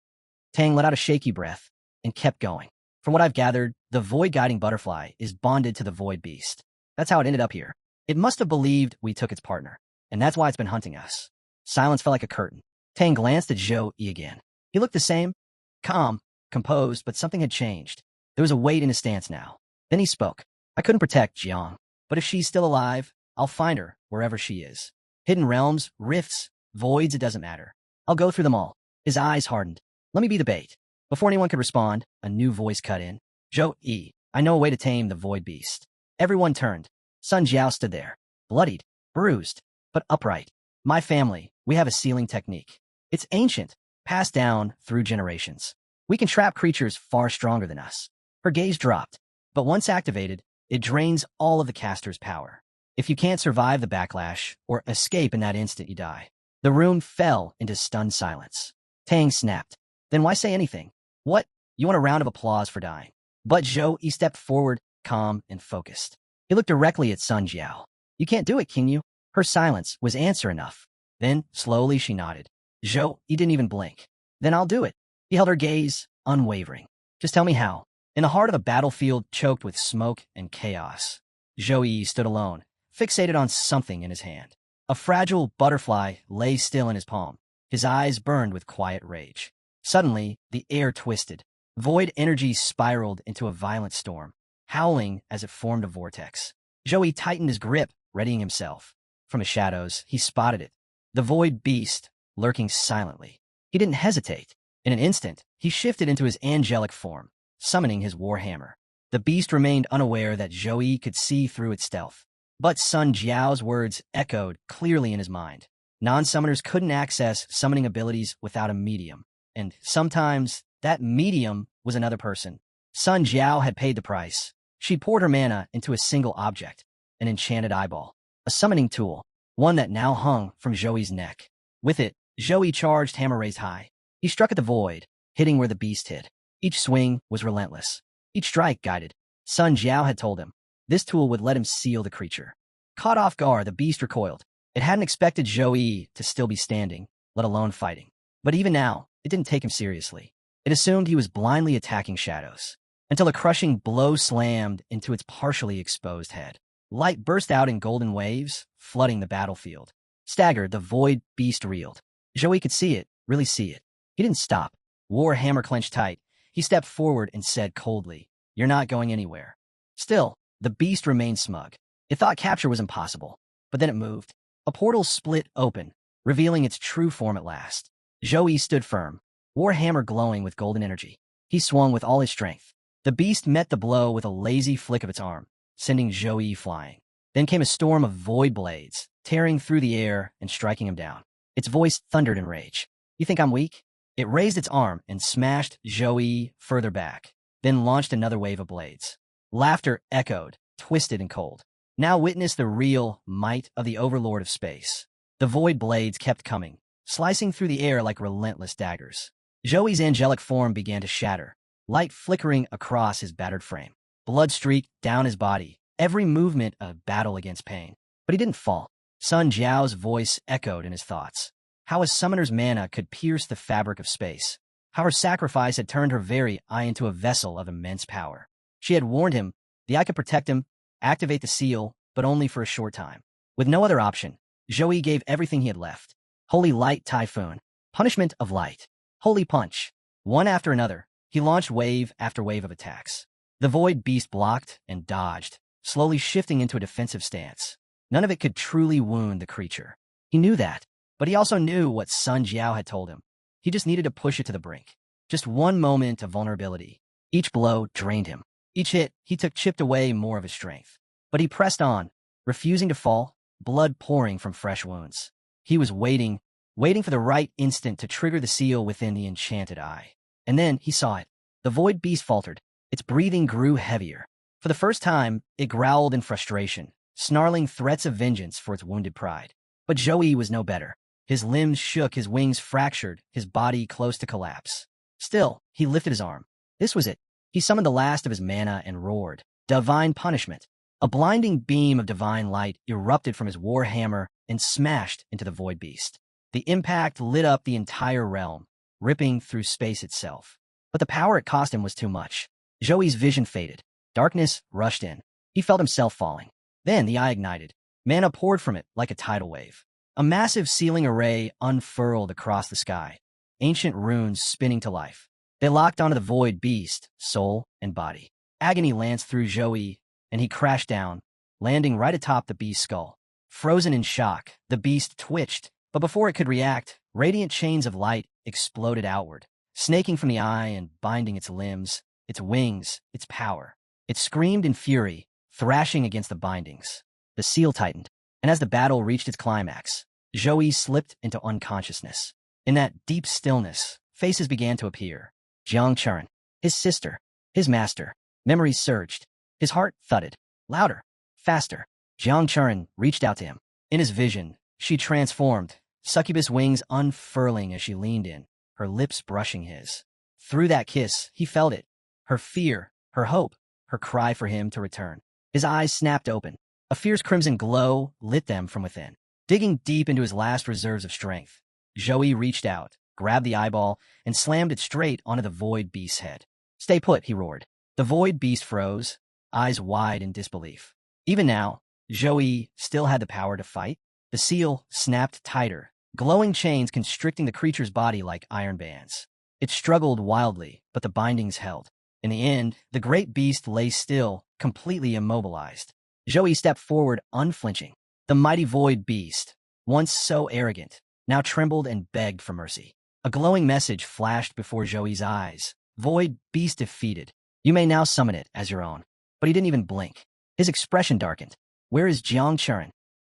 Tang let out a shaky breath and kept going. From what I've gathered, the void-guiding butterfly is bonded to the void beast. That's how it ended up here. It must have believed we took its partner, and that's why it's been hunting us. Silence fell like a curtain. Tang glanced at Zhou Yi again. He looked the same, calm, composed, but something had changed. There was a weight in his stance now. Then he spoke. I couldn't protect Jiang, but if she's still alive, I'll find her wherever she is. Hidden realms, rifts, voids, it doesn't matter. I'll go through them all. His eyes hardened. Let me be the bait. Before anyone could respond, a new voice cut in. Zhou Yi, I know a way to tame the void beast. Everyone turned. Sun Jiao stood there, bloodied, bruised, but upright. My family, we have a sealing technique. It's ancient, passed down through generations. We can trap creatures far stronger than us. Her gaze dropped, but once activated, it drains all of the caster's power. If you can't survive the backlash or escape in that instant, you die. The room fell into stunned silence. Tang snapped. Then why say anything? What? You want a round of applause for dying? But Zhou Yi stepped forward, calm and focused. He looked directly at Sun Jiao. You can't do it, can you? Her silence was answer enough. Then, slowly, she nodded. Zhou Yi didn't even blink. Then I'll do it. He held her gaze, unwavering. Just tell me how. In the heart of a battlefield choked with smoke and chaos, Zhou Yi stood alone, fixated on something in his hand. A fragile butterfly lay still in his palm. His eyes burned with quiet rage. Suddenly, the air twisted. Void energy spiraled into a violent storm, howling as it formed a vortex. Zhou Yi tightened his grip, readying himself. From his shadows, he spotted it. The void beast, lurking silently. He didn't hesitate. In an instant, he shifted into his angelic form, summoning his warhammer. The beast remained unaware that Zhou Yi could see through its stealth. But Sun Jiao's words echoed clearly in his mind. Non-summoners couldn't access summoning abilities without a medium. And sometimes, that medium was another person. Sun Jiao had paid the price. She poured her mana into a single object, an enchanted eyeball. A summoning tool, one that now hung from Zhou Yi's neck. With it, Zhou Yi charged, hammer raised high. He struck at the void, hitting where the beast hid. Each swing was relentless. Each strike guided. Sun Jiao had told him. This tool would let him seal the creature. Caught off guard, the beast recoiled. It hadn't expected Zhou Yi to still be standing, let alone fighting. But even now, it didn't take him seriously. It assumed he was blindly attacking shadows, until a crushing blow slammed into its partially exposed head. Light burst out in golden waves, flooding the battlefield. Staggered, the void beast reeled. Zhou Yi could see it, really see it. He didn't stop. Warhammer clenched tight. He stepped forward and said coldly, "You're not going anywhere." Still, the beast remained smug. It thought capture was impossible, but then it moved. A portal split open, revealing its true form at last. Zhou Yi stood firm, warhammer glowing with golden energy. He swung with all his strength. The beast met the blow with a lazy flick of its arm, sending Zhou Yi flying. Then came a storm of void blades, tearing through the air and striking him down. Its voice thundered in rage. "You think I'm weak?" It raised its arm and smashed Zhou Yi further back, then launched another wave of blades. Laughter echoed, twisted and cold. Now witness the real might of the overlord of space. The void blades kept coming, slicing through the air like relentless daggers. Zhou Yi's angelic form began to shatter, light flickering across his battered frame. Blood streaked down his body, every movement a battle against pain. But he didn't fall. Sun Jiao's voice echoed in his thoughts. How a summoner's mana could pierce the fabric of space. How her sacrifice had turned her very eye into a vessel of immense power. She had warned him, the eye could protect him, activate the seal, but only for a short time. With no other option, Zhou Yi gave everything he had left. Holy Light Typhoon. Punishment of Light. Holy Punch. One after another, he launched wave after wave of attacks. The void beast blocked and dodged, slowly shifting into a defensive stance. None of it could truly wound the creature. He knew that, but he also knew what Sun Jiao had told him. He just needed to push it to the brink. Just one moment of vulnerability. Each blow drained him. Each hit he took chipped away more of his strength. But he pressed on, refusing to fall, blood pouring from fresh wounds. He was waiting for the right instant to trigger the seal within the enchanted eye. And then he saw it. The void beast faltered. Its breathing grew heavier. For the first time, it growled in frustration, snarling threats of vengeance for its wounded pride. But Joey was no better. His limbs shook, his wings fractured, his body close to collapse. Still, he lifted his arm. This was it. He summoned the last of his mana and roared. Divine punishment. A blinding beam of divine light erupted from his war hammer and smashed into the void beast. The impact lit up the entire realm, ripping through space itself. But the power it cost him was too much. Joey's vision faded. Darkness rushed in. He felt himself falling. Then the eye ignited. Mana poured from it like a tidal wave. A massive sealing array unfurled across the sky, ancient runes spinning to life. They locked onto the void beast, soul and body. Agony lanced through Joey, and he crashed down, landing right atop the beast's skull. Frozen in shock, the beast twitched, but before it could react, radiant chains of light exploded outward, snaking from the eye and binding its limbs, its wings, its power. It screamed in fury, thrashing against the bindings. The seal tightened, and as the battle reached its climax, Joey slipped into unconsciousness. In that deep stillness, faces began to appear. Jang, Churan, his sister, his master. Memories surged. His heart thudded. Louder, faster. Jang Churan reached out to him. In his vision, she transformed, succubus wings unfurling as she leaned in, her lips brushing his. Through that kiss, he felt it. Her fear, her hope, her cry for him to return. His eyes snapped open. A fierce crimson glow lit them from within. Digging deep into his last reserves of strength, Joey reached out, grabbed the eyeball, and slammed it straight onto the void beast's head. Stay put, he roared. The void beast froze, eyes wide in disbelief. Even now, Joey still had the power to fight. The seal snapped tighter, glowing chains constricting the creature's body like iron bands. It struggled wildly, but the bindings held. In the end, the great beast lay still, completely immobilized. Joey stepped forward, unflinching. The mighty void beast, once so arrogant, now trembled and begged for mercy. A glowing message flashed before Joey's eyes. Void beast defeated. You may now summon it as your own. But he didn't even blink. His expression darkened. Where is Jang Churan?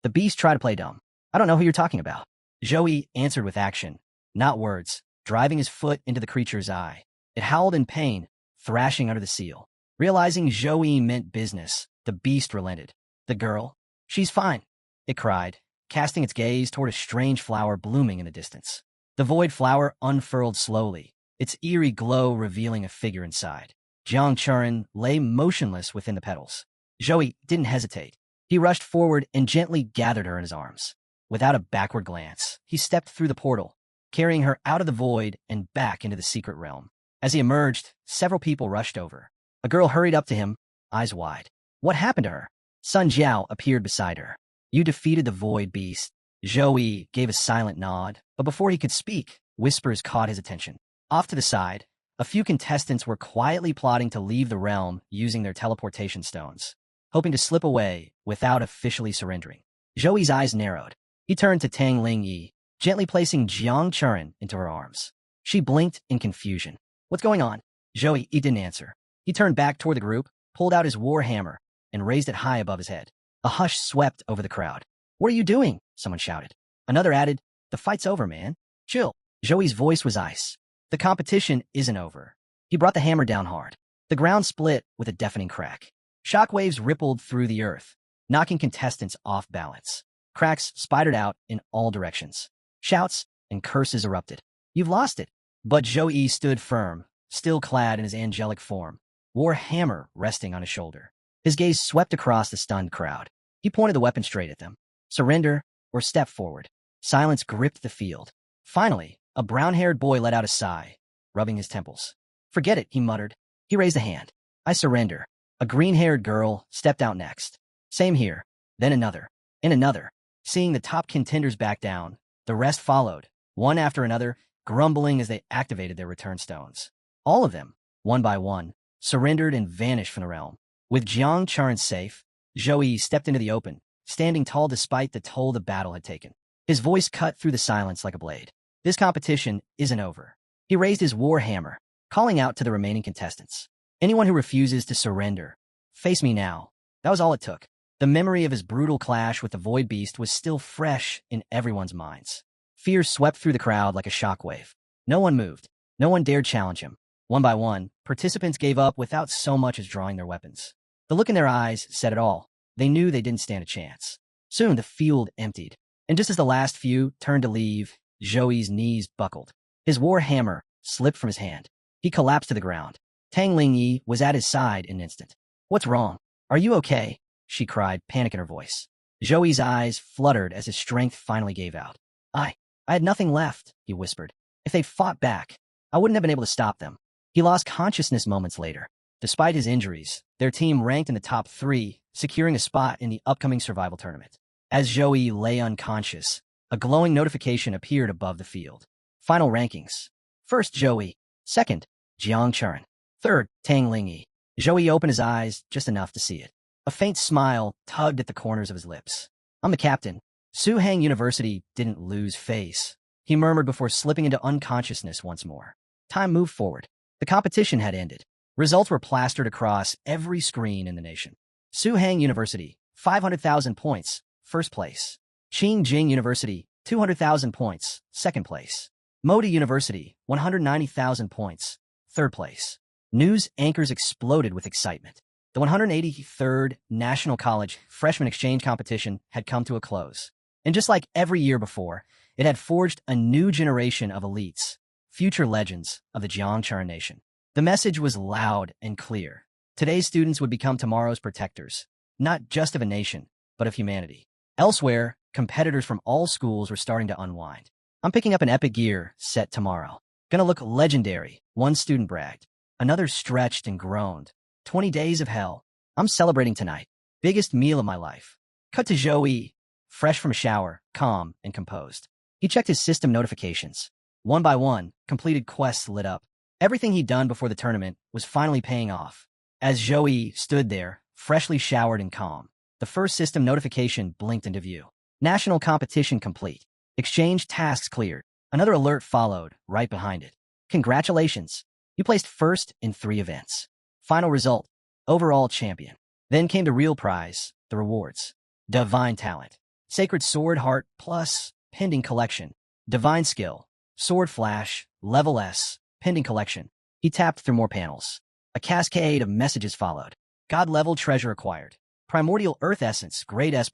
The beast tried to play dumb. I don't know who you're talking about. Joey answered with action, not words, driving his foot into the creature's eye. It howled in pain, thrashing under the seal. Realizing Joey meant business, the beast relented. The girl? She's fine, it cried, casting its gaze toward a strange flower blooming in the distance. The void flower unfurled slowly, its eerie glow revealing a figure inside. Jang Churan lay motionless within the petals. Joey didn't hesitate. He rushed forward and gently gathered her in his arms. Without a backward glance, he stepped through the portal, carrying her out of the void and back into the secret realm. As he emerged, several people rushed over. A girl hurried up to him, eyes wide. What happened to her? Sun Jiao appeared beside her. You defeated the void beast. Joey gave a silent nod, but before he could speak, whispers caught his attention. Off to the side, a few contestants were quietly plotting to leave the realm using their teleportation stones, hoping to slip away without officially surrendering. Joey's eyes narrowed. He turned to Tang Ling-yi, gently placing Jang Churan into her arms. She blinked in confusion. What's going on? Joey didn't answer. He turned back toward the group, pulled out his war hammer, and raised it high above his head. A hush swept over the crowd. What are you doing? Someone shouted. Another added, the fight's over, man. Chill. Joey's voice was ice. The competition isn't over. He brought the hammer down hard. The ground split with a deafening crack. Shockwaves rippled through the earth, knocking contestants off balance. Cracks spidered out in all directions. Shouts and curses erupted. You've lost it. But Joey stood firm, still clad in his angelic form, war hammer resting on his shoulder. His gaze swept across the stunned crowd. He pointed the weapon straight at them. Surrender or step forward. Silence gripped the field. Finally, a brown-haired boy let out a sigh, rubbing his temples. Forget it, he muttered. He raised a hand. I surrender. A green-haired girl stepped out next. Same here. Then another. And another. Seeing the top contenders back down, the rest followed, one after another, grumbling as they activated their return stones. All of them, one by one, surrendered and vanished from the realm. With Jang Churan safe, Joey stepped into the open, standing tall despite the toll the battle had taken. His voice cut through the silence like a blade. This competition isn't over. He raised his war hammer, calling out to the remaining contestants. Anyone who refuses to surrender, face me now. That was all it took. The memory of his brutal clash with the Void Beast was still fresh in everyone's minds. Fear swept through the crowd like a shockwave. No one moved. No one dared challenge him. One by one, participants gave up without so much as drawing their weapons. The look in their eyes said it all. They knew they didn't stand a chance. Soon the field emptied, and just as the last few turned to leave, Zhou's knees buckled. His war hammer slipped from his hand. He collapsed to the ground. Tang Lingyi was at his side in an instant. "What's wrong? Are you okay?" she cried, panic in her voice. Zhou's eyes fluttered as his strength finally gave out. I had nothing left," he whispered. "If they'd fought back, I wouldn't have been able to stop them." He lost consciousness moments later. Despite his injuries, their team ranked in the top 3, securing a spot in the upcoming survival tournament. As Zhou lay unconscious, a glowing notification appeared above the field. Final rankings. First, Zhou. Second, Jiang Churan. Third, Tang Lingyi. Zhou opened his eyes just enough to see it. A faint smile tugged at the corners of his lips. "I'm the captain." Suhang University didn't lose face, he murmured before slipping into unconsciousness once more. Time moved forward. The competition had ended. Results were plastered across every screen in the nation. Suhang University, 500,000 points, first place. Jing University, 200,000 points, second place. Modi University, 190,000 points, third place. News anchors exploded with excitement. The 183rd National College Freshman Exchange Competition had come to a close. And just like every year before, it had forged a new generation of elites, future legends of the Jiang Churan Nation. The message was loud and clear. Today's students would become tomorrow's protectors, not just of a nation, but of humanity. Elsewhere, competitors from all schools were starting to unwind. "I'm picking up an epic gear set tomorrow. Gonna look legendary," one student bragged. Another stretched and groaned. 20 days of hell. "I'm celebrating tonight. Biggest meal of my life." Cut to Zhou, fresh from a shower, calm and composed. He checked his system notifications. One by one, completed quests lit up. Everything he'd done before the tournament was finally paying off. As Zhou stood there, freshly showered and calm, the first system notification blinked into view. National competition complete. Exchange tasks cleared. Another alert followed, right behind it. "Congratulations. You placed first in 3 events. Final result, overall champion." Then came the real prize, the rewards. Divine Talent. Sacred Sword Heart Plus, pending collection. Divine Skill. Sword Flash, Level S, pending collection. He tapped through more panels. A cascade of messages followed. God level treasure acquired. Primordial Earth Essence, Grade S+.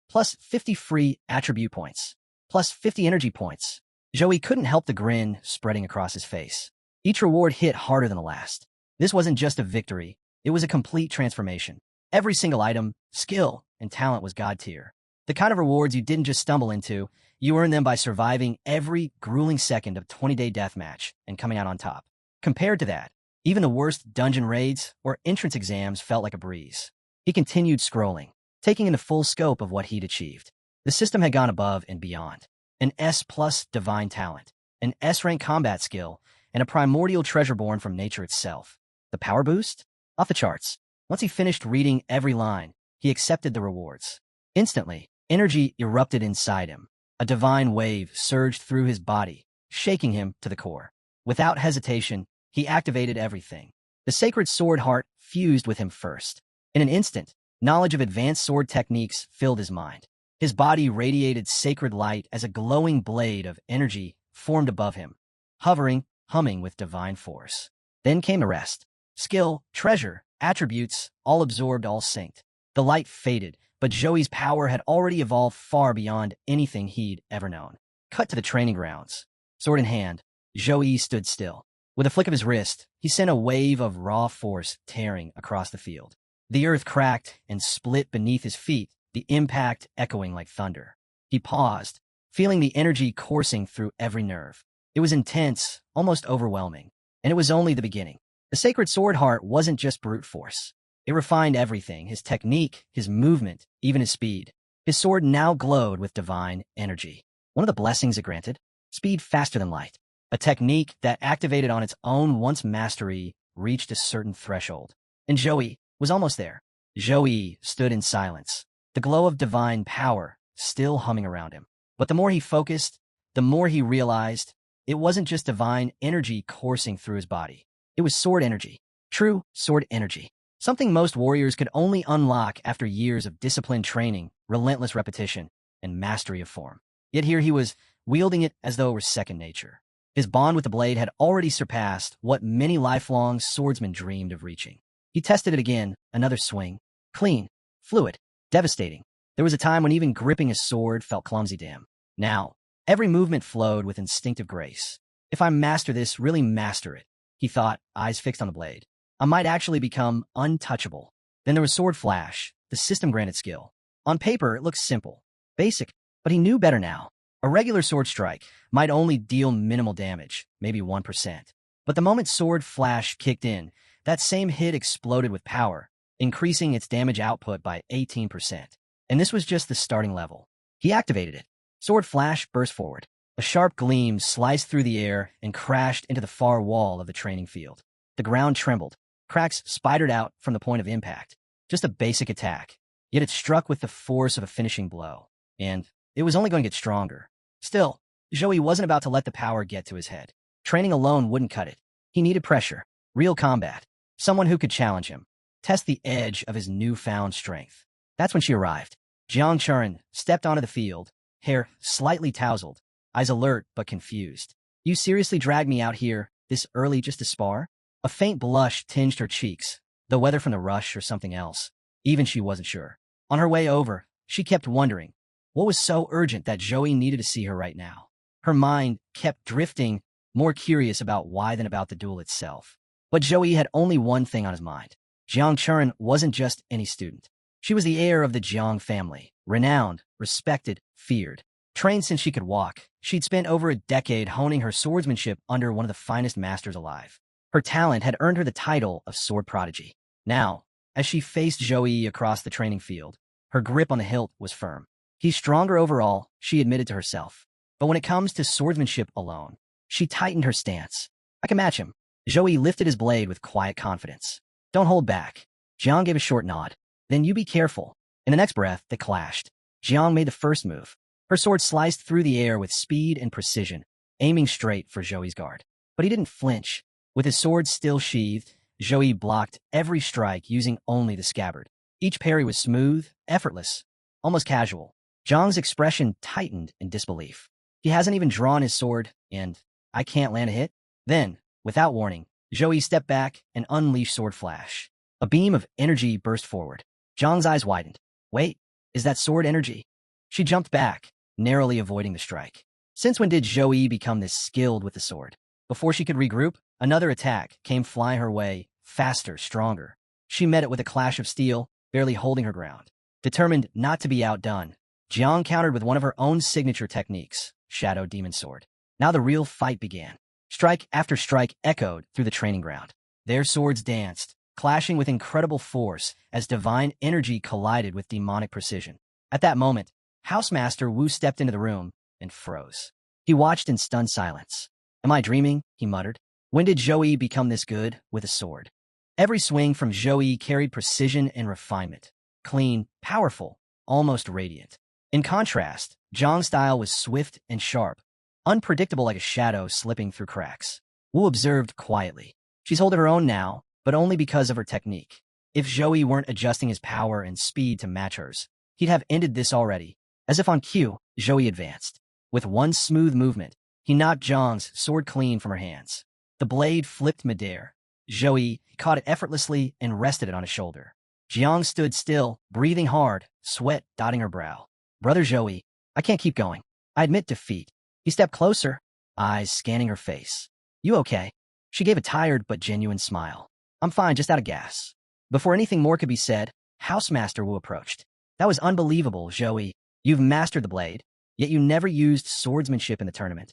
Plus 50 free attribute points. Plus 50 energy points. Zhou couldn't help the grin spreading across his face. Each reward hit harder than the last. This wasn't just a victory, it was a complete transformation. Every single item, skill, and talent was God tier. The kind of rewards you didn't just stumble into, you earned them by surviving every grueling second of 20-day deathmatch and coming out on top. Compared to that, even the worst dungeon raids or entrance exams felt like a breeze. He continued scrolling, taking in the full scope of what he'd achieved. The system had gone above and beyond. An S+ divine talent, an S-rank combat skill, and a primordial treasure born from nature itself. The power boost? Off the charts. Once he finished reading every line, he accepted the rewards. Instantly, energy erupted inside him. A divine wave surged through his body, shaking him to the core. Without hesitation, he activated everything. The sacred sword heart fused with him first. In an instant, knowledge of advanced sword techniques filled his mind. His body radiated sacred light as a glowing blade of energy formed above him, hovering, humming with divine force. Then came the rest. Skill, treasure, attributes, all absorbed, all synced. The light faded, but Zhou's power had already evolved far beyond anything he'd ever known. Cut to the training grounds. Sword in hand, Zhou stood still. With a flick of his wrist, he sent a wave of raw force tearing across the field. The earth cracked and split beneath his feet, the impact echoing like thunder. He paused, feeling the energy coursing through every nerve. It was intense, almost overwhelming, and it was only the beginning. The sacred sword heart wasn't just brute force. It refined everything, his technique, his movement, even his speed. His sword now glowed with divine energy. One of the blessings it granted? Speed faster than light. A technique that activated on its own once mastery reached a certain threshold. And Zhou was almost there. Zhou stood in silence, the glow of divine power still humming around him. But the more he focused, the more he realized it wasn't just divine energy coursing through his body. It was sword energy. True sword energy. Something most warriors could only unlock after years of disciplined training, relentless repetition, and mastery of form. Yet here he was, wielding it as though it were second nature. His bond with the blade had already surpassed what many lifelong swordsmen dreamed of reaching. He tested it again, another swing. Clean, fluid, devastating. There was a time when even gripping a sword felt clumsy to him. Now, every movement flowed with instinctive grace. If I master this, really master it, he thought, eyes fixed on the blade, I might actually become untouchable. Then there was Sword Flash, the system-granted skill. On paper, it looked simple, basic, but he knew better now. A regular sword strike might only deal minimal damage, maybe 1%. But the moment Sword Flash kicked in, that same hit exploded with power, increasing its damage output by 18%. And this was just the starting level. He activated it. Sword Flash burst forward. A sharp gleam sliced through the air and crashed into the far wall of the training field. The ground trembled. Cracks spidered out from the point of impact. Just a basic attack. Yet it struck with the force of a finishing blow. And it was only going to get stronger. Still, Joey wasn't about to let the power get to his head. Training alone wouldn't cut it. He needed pressure, real combat, someone who could challenge him, test the edge of his newfound strength. That's when she arrived. Churan stepped onto the field, hair slightly tousled, eyes alert but confused. You seriously dragged me out here this early just to spar? A faint blush tinged her cheeks, the weather from the rush or something else. Even she wasn't sure. On her way over, she kept wondering, what was so urgent that Joey needed to see her right now? Her mind kept drifting, more curious about why than about the duel itself. But Joey had only one thing on his mind. Churan wasn't just any student. She was the heir of the Jang family, renowned, respected, feared. Trained since she could walk, she'd spent over a decade honing her swordsmanship under one of the finest masters alive. Her talent had earned her the title of sword prodigy. Now, as she faced Joey across the training field, her grip on the hilt was firm. He's stronger overall, she admitted to herself. But when it comes to swordsmanship alone, she tightened her stance. I can match him. Joey lifted his blade with quiet confidence. Don't hold back. Jang gave a short nod. Then you be careful. In the next breath, they clashed. Jang made the first move. Her sword sliced through the air with speed and precision, aiming straight for Joey's guard. But he didn't flinch. With his sword still sheathed, Joey blocked every strike using only the scabbard. Each parry was smooth, effortless, almost casual. Jang's expression tightened in disbelief. He hasn't even drawn his sword, and I can't land a hit? Then, without warning, Joey stepped back and unleashed Sword Flash. A beam of energy burst forward. Jang's eyes widened. Wait, is that sword energy? She jumped back, narrowly avoiding the strike. Since when did Joey become this skilled with the sword? Before she could regroup, another attack came flying her way, faster, stronger. She met it with a clash of steel, barely holding her ground. Determined not to be outdone, Jang countered with one of her own signature techniques, Shadow Demon Sword. Now the real fight began. Strike after strike echoed through the training ground. Their swords danced, clashing with incredible force as divine energy collided with demonic precision. At that moment, Housemaster Wu stepped into the room and froze. He watched in stunned silence. Am I dreaming? He muttered. When did Joey become this good with a sword? Every swing from Joey carried precision and refinement. Clean, powerful, almost radiant. In contrast, Jang's style was swift and sharp, unpredictable like a shadow slipping through cracks. Wu observed quietly. She's holding her own now, but only because of her technique. If Joey weren't adjusting his power and speed to match hers, he'd have ended this already. As if on cue, Joey advanced. With one smooth movement, he knocked Jang's sword clean from her hands. The blade flipped midair. Joey caught it effortlessly and rested it on his shoulder. Jang stood still, breathing hard, sweat dotting her brow. Brother Joey, I can't keep going. I admit defeat. He stepped closer, eyes scanning her face. You okay? She gave a tired but genuine smile. I'm fine, just out of gas. Before anything more could be said, Housemaster Wu approached. That was unbelievable, Joey. You've mastered the blade, yet you never used swordsmanship in the tournament.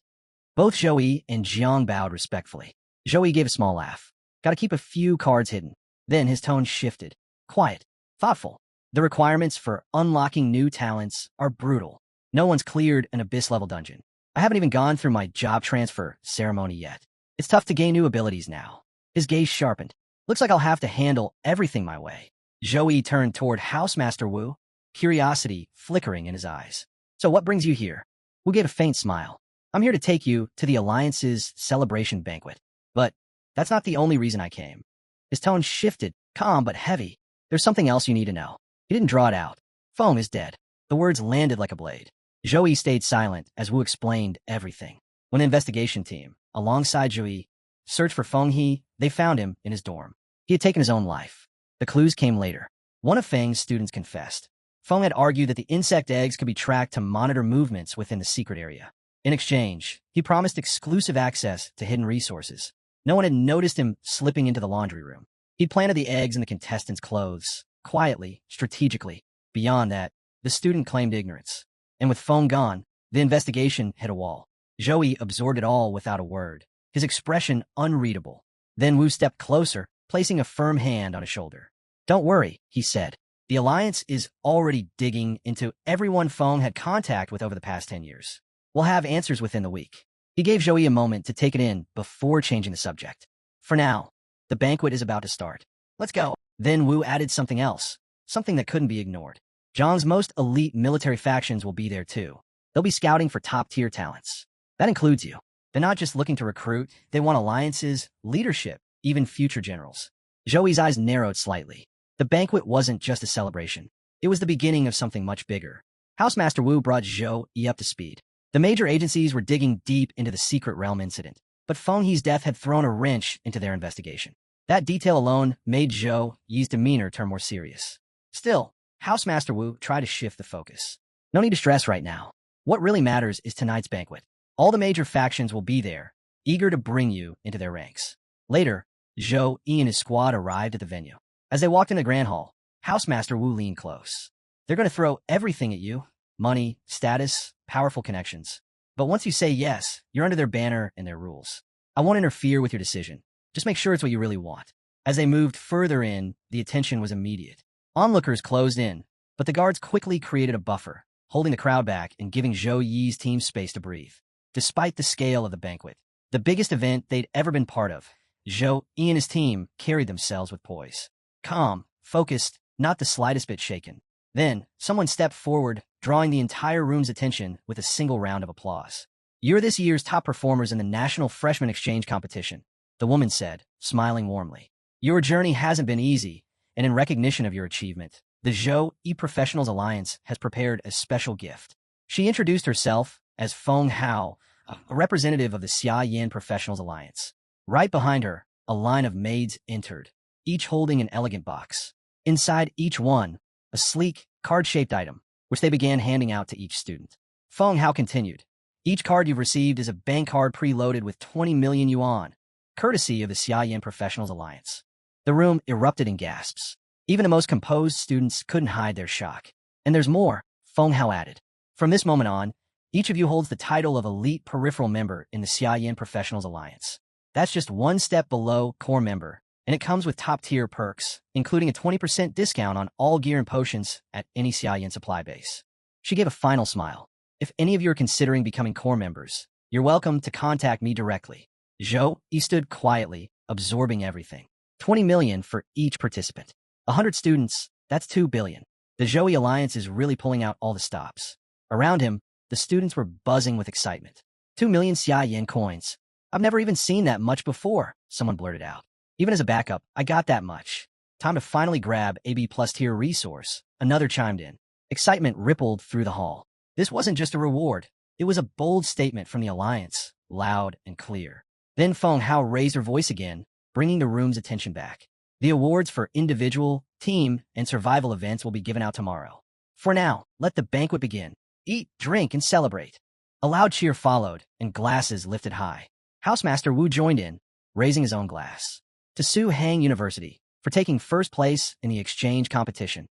Both Joey and Jiang bowed respectfully. Joey gave a small laugh. Gotta keep a few cards hidden. Then his tone shifted. Quiet, thoughtful. The requirements for unlocking new talents are brutal. No one's cleared an abyss-level dungeon. I haven't even gone through my job transfer ceremony yet. It's tough to gain new abilities now. His gaze sharpened. Looks like I'll have to handle everything my way. Joey turned toward Housemaster Wu, curiosity flickering in his eyes. So what brings you here? Wu gave a faint smile. I'm here to take you to the Alliance's celebration banquet. But that's not the only reason I came. His tone shifted, calm but heavy. There's something else you need to know. He didn't draw it out. Feng is dead. The words landed like a blade. Joey stayed silent as Wu explained everything. When the investigation team, alongside Joey, searched for Feng He, they found him in his dorm. He had taken his own life. The clues came later. One of Feng's students confessed. Feng had argued that the insect eggs could be tracked to monitor movements within the secret area. In exchange, he promised exclusive access to hidden resources. No one had noticed him slipping into the laundry room. He'd planted the eggs in the contestants' clothes, quietly, strategically. Beyond that, the student claimed ignorance. And with Feng gone, the investigation hit a wall. Zhou absorbed it all without a word, his expression unreadable. Then Wu stepped closer, placing a firm hand on his shoulder. "Don't worry," he said. "The Alliance is already digging into everyone Feng had contact with over the past 10 years. We'll have answers within the week." He gave Zhou a moment to take it in before changing the subject. "For now, the banquet is about to start. Let's go." Then Wu added something else, something that couldn't be ignored. Zhang's most elite military factions will be there too. They'll be scouting for top-tier talents. That includes you. They're not just looking to recruit, they want alliances, leadership, even future generals. Zhou's eyes narrowed slightly. The banquet wasn't just a celebration. It was the beginning of something much bigger. Housemaster Wu brought Zhou up to speed. The major agencies were digging deep into the secret realm incident, but Feng He's death had thrown a wrench into their investigation. That detail alone made Zhou's demeanor turn more serious. Still, Housemaster Wu tried to shift the focus. "No need to stress right now. What really matters is tonight's banquet. All the major factions will be there, eager to bring you into their ranks." Later, Zhou and his squad arrived at the venue. As they walked in the grand hall, Housemaster Wu leaned close. "They're going to throw everything at you. Money, status, powerful connections. But once you say yes, you're under their banner and their rules. I won't interfere with your decision. Just make sure it's what you really want." As they moved further in, the attention was immediate. Onlookers closed in, but the guards quickly created a buffer, holding the crowd back and giving Zhou's team space to breathe. Despite the scale of the banquet, the biggest event they'd ever been part of, Zhou and his team carried themselves with poise. Calm, focused, not the slightest bit shaken. Then, someone stepped forward, drawing the entire room's attention with a single round of applause. "You're this year's top performers in the National Freshman Exchange Competition," the woman said, smiling warmly. "Your journey hasn't been easy, and in recognition of your achievement, the Zhou Professionals Alliance has prepared a special gift." She introduced herself as Feng Hao, a representative of the Xia Professionals Alliance. Right behind her, a line of maids entered, each holding an elegant box. Inside each one, a sleek, card-shaped item, which they began handing out to each student. Feng Hao continued, "Each card you've received is a bank card preloaded with 20 million yuan, courtesy of the Xia Professionals Alliance." The room erupted in gasps. Even the most composed students couldn't hide their shock. "And there's more," Feng Hao added. "From this moment on, each of you holds the title of Elite Peripheral Member in the Xia Professionals Alliance. That's just one step below Core Member, and it comes with top-tier perks, including a 20% discount on all gear and potions at any Xia supply base." She gave a final smile. "If any of you are considering becoming core members, you're welcome to contact me directly." Zhou stood quietly, absorbing everything. 20 million for each participant. 100 students, that's 2 billion. The Zhou Alliance is really pulling out all the stops. Around him, the students were buzzing with excitement. 2 million Xia coins. "I've never even seen that much before," someone blurted out. "Even as a backup, I got that much. Time to finally grab a B+ tier resource," another chimed in. Excitement rippled through the hall. This wasn't just a reward. It was a bold statement from the Alliance, loud and clear. Then Feng Hao raised her voice again, bringing the room's attention back. "The awards for individual, team, and survival events will be given out tomorrow. For now, let the banquet begin. Eat, drink, and celebrate." A loud cheer followed, and glasses lifted high. Housemaster Wu joined in, raising his own glass. "To Su Hang University, for taking first place in the exchange competition."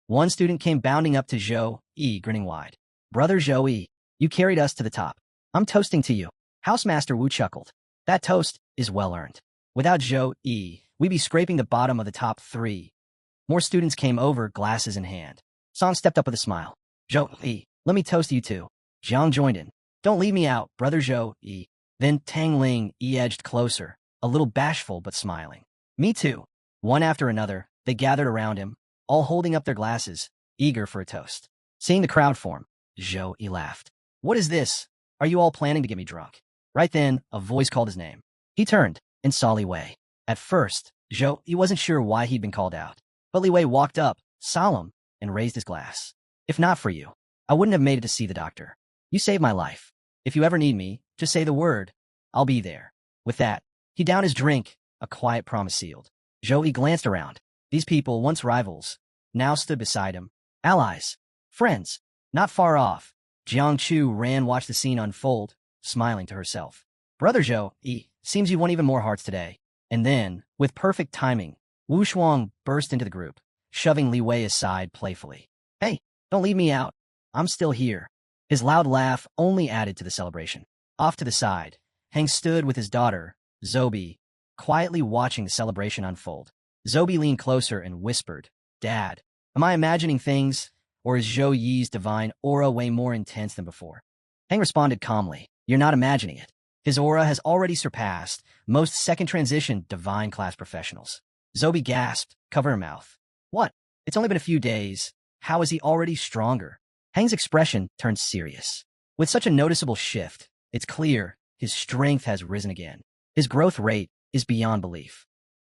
One student came bounding up to Zhou, grinning wide. "Brother Zhou, you carried us to the top. I'm toasting to you." Housemaster Wu chuckled. "That toast is well-earned. Without Zhou, we'd be scraping the bottom of the top 3. More students came over, glasses in hand. Song stepped up with a smile. "Zhou, let me toast you too." Jang joined in. "Don't leave me out, brother Zhou." Then Tang Ling edged closer, a little bashful but smiling. "Me too." One after another, they gathered around him, all holding up their glasses, eager for a toast. Seeing the crowd form, Zhou laughed. "What is this? Are you all planning to get me drunk?" Right then, a voice called his name. He turned and saw Li Wei. At first, Zhou wasn't sure why he'd been called out, but Li Wei walked up, solemn, and raised his glass. "If not for you, I wouldn't have made it to see the doctor. You saved my life. If you ever need me, just say the word. I'll be there." With that, he downed his drink, a quiet promise sealed. Zhou glanced around. These people, once rivals, now stood beside him. Allies. Friends. Not far off. Jiang Chu ran watched the scene unfold, smiling to herself. Brother Zhou, seems you won even more hearts today. And then, with perfect timing, Wu Shuang burst into the group, shoving Li Wei aside playfully. Hey, don't leave me out. I'm still here. His loud laugh only added to the celebration. Off to the side, Heng stood with his daughter, Zobi, quietly watching the celebration unfold. Zobi leaned closer and whispered, Dad, am I imagining things, or is Zhou Yi's divine aura way more intense than before? Heng responded calmly, You're not imagining it. His aura has already surpassed most second transition divine class professionals. Zobi gasped, covered her mouth. What? It's only been a few days. How is he already stronger? Heng's expression turned serious. With such a noticeable shift, it's clear his strength has risen again. His growth rate is beyond belief.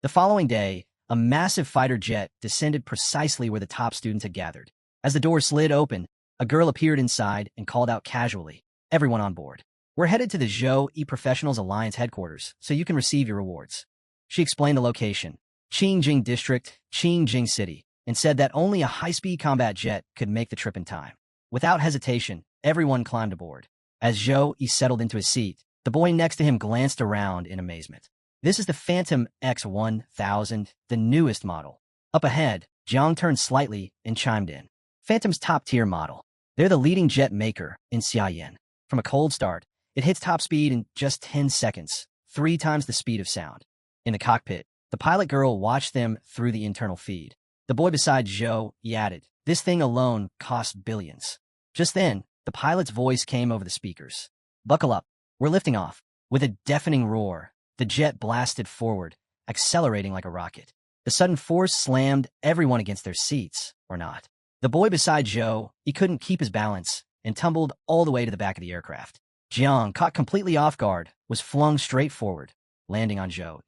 The following day, a massive fighter jet descended precisely where the top students had gathered. As the door slid open, a girl appeared inside and called out casually, Everyone on board. We're headed to the Zhou Professionals Alliance headquarters, so you can receive your rewards. She explained the location, Jing District, Jing City, and said that only a high-speed combat jet could make the trip in time. Without hesitation, everyone climbed aboard. As Zhou settled into his seat, the boy next to him glanced around in amazement. This is the Phantom X-1000, the newest model. Up ahead, Jang turned slightly and chimed in. Phantom's top-tier model. They're the leading jet maker in Xiaoyan. From a cold start, it hits top speed in just 10 seconds, 3 times the speed of sound. In the cockpit, the pilot girl watched them through the internal feed. The boy beside Zhou added, This thing alone costs billions. Just then, the pilot's voice came over the speakers. Buckle up. We're lifting off. With a deafening roar, the jet blasted forward, accelerating like a rocket. The sudden force slammed everyone against their seats, or not. The boy beside Zhou, he couldn't keep his balance and tumbled all the way to the back of the aircraft. Jiang, caught completely off guard, was flung straight forward, landing on Zhou.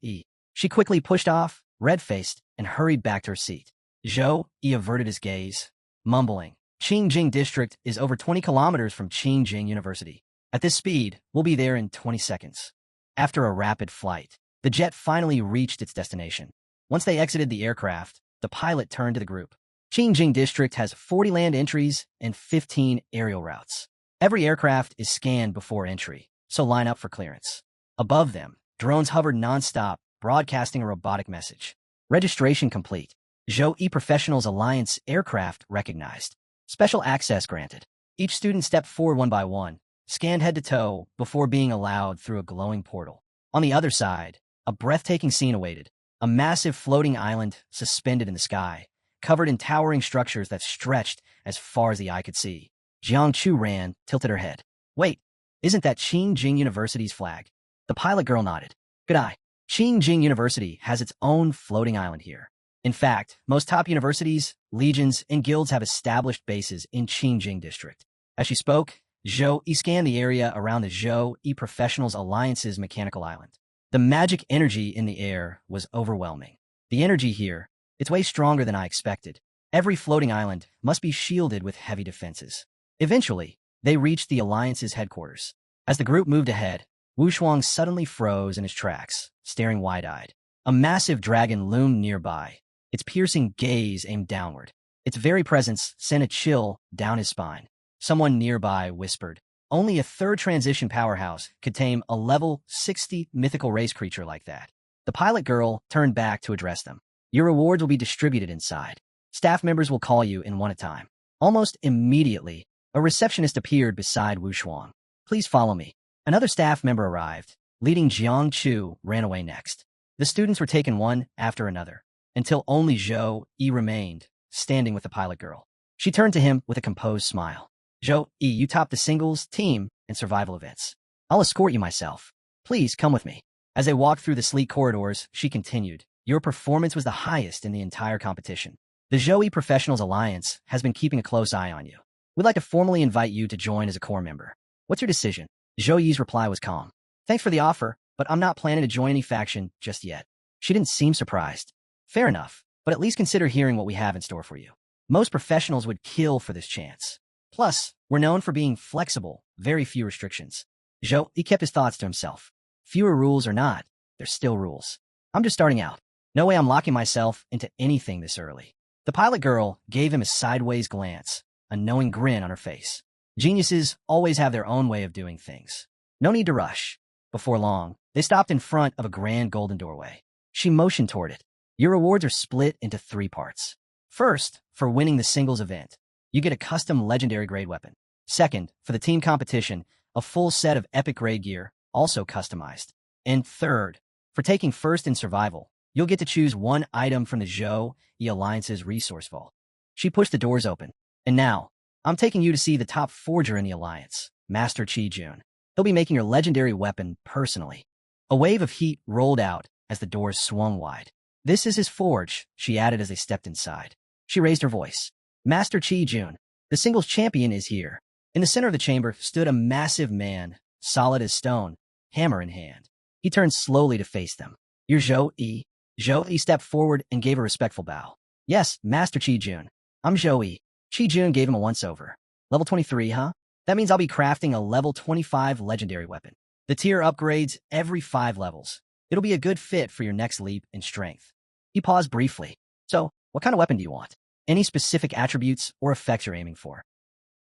She quickly pushed off, red-faced, and hurried back to her seat. Zhou averted his gaze, mumbling, Jing District is over 20 kilometers from Jing University. At this speed, we'll be there in 20 seconds. After a rapid flight, the jet finally reached its destination. Once they exited the aircraft, the pilot turned to the group. Jing District has 40 land entries and 15 aerial routes. Every aircraft is scanned before entry, so line up for clearance. Above them, drones hovered non-stop, broadcasting a robotic message. Registration complete. Zhou Professionals Alliance aircraft recognized. Special access granted. Each student stepped forward one by one, scanned head to toe before being allowed through a glowing portal. On the other side, a breathtaking scene awaited. A massive floating island suspended in the sky, covered in towering structures that stretched as far as the eye could see. Jiang Churan tilted her head. Wait, isn't that Jing University's flag? The pilot girl nodded. Good eye. Jing University has its own floating island here. In fact, most top universities, legions, and guilds have established bases in Jing District. As she spoke, Zhou scanned the area around the Zhou Professionals Alliance's mechanical island. The magic energy in the air was overwhelming. The energy here, it's way stronger than I expected. Every floating island must be shielded with heavy defenses. Eventually, they reached the Alliance's headquarters. As the group moved ahead, Wu Shuang suddenly froze in his tracks, staring wide-eyed. A massive dragon loomed nearby, its piercing gaze aimed downward. Its very presence sent a chill down his spine. Someone nearby whispered, Only a third transition powerhouse could tame a level 60 mythical race creature like that. The pilot girl turned back to address them. Your rewards will be distributed inside. Staff members will call you in one at a time. Almost immediately, a receptionist appeared beside Wu Shuang. Please follow me. Another staff member arrived, leading Jiang Chu ran away next. The students were taken one after another, until only Zhou remained, standing with the pilot girl. She turned to him with a composed smile. Zhou, you topped the singles, team, and survival events. I'll escort you myself. Please come with me. As they walked through the sleek corridors, she continued, Your performance was the highest in the entire competition. The Zhou Professionals Alliance has been keeping a close eye on you. We'd like to formally invite you to join as a core member. What's your decision? Zhou Yi's reply was calm. Thanks for the offer, but I'm not planning to join any faction just yet. She didn't seem surprised. Fair enough, but at least consider hearing what we have in store for you. Most professionals would kill for this chance. Plus, we're known for being flexible, very few restrictions. Zhou, he kept his thoughts to himself. Fewer rules or not, there's still rules. I'm just starting out. No way I'm locking myself into anything this early. The pilot girl gave him a sideways glance, a knowing grin on her face. Geniuses always have their own way of doing things. No need to rush. Before long, they stopped in front of a grand golden doorway. She motioned toward it. Your rewards are split into 3 parts. First, for winning the singles event, you get a custom legendary grade weapon. Second, for the team competition, a full set of epic grade gear, also customized. And third, for taking first in survival, you'll get to choose 1 item from the Zhou Yi Alliance's resource vault. She pushed the doors open. And now, I'm taking you to see the top forger in the Alliance, Master Chi Jun. He'll be making your legendary weapon personally. A wave of heat rolled out as the doors swung wide. This is his forge, she added as they stepped inside. She raised her voice. Master Chi Jun, the singles champion is here. In the center of the chamber stood a massive man, solid as stone, hammer in hand. He turned slowly to face them. You're Zhou Yi. Zhou Yi stepped forward and gave a respectful bow. Yes, Master Chi Jun. I'm Zhou Yi. Chi Jun gave him a once-over. Level 23, huh? That means I'll be crafting a level 25 legendary weapon. The tier upgrades every 5 levels. It'll be a good fit for your next leap in strength. He paused briefly. So, what kind of weapon do you want? Any specific attributes or effects you're aiming for?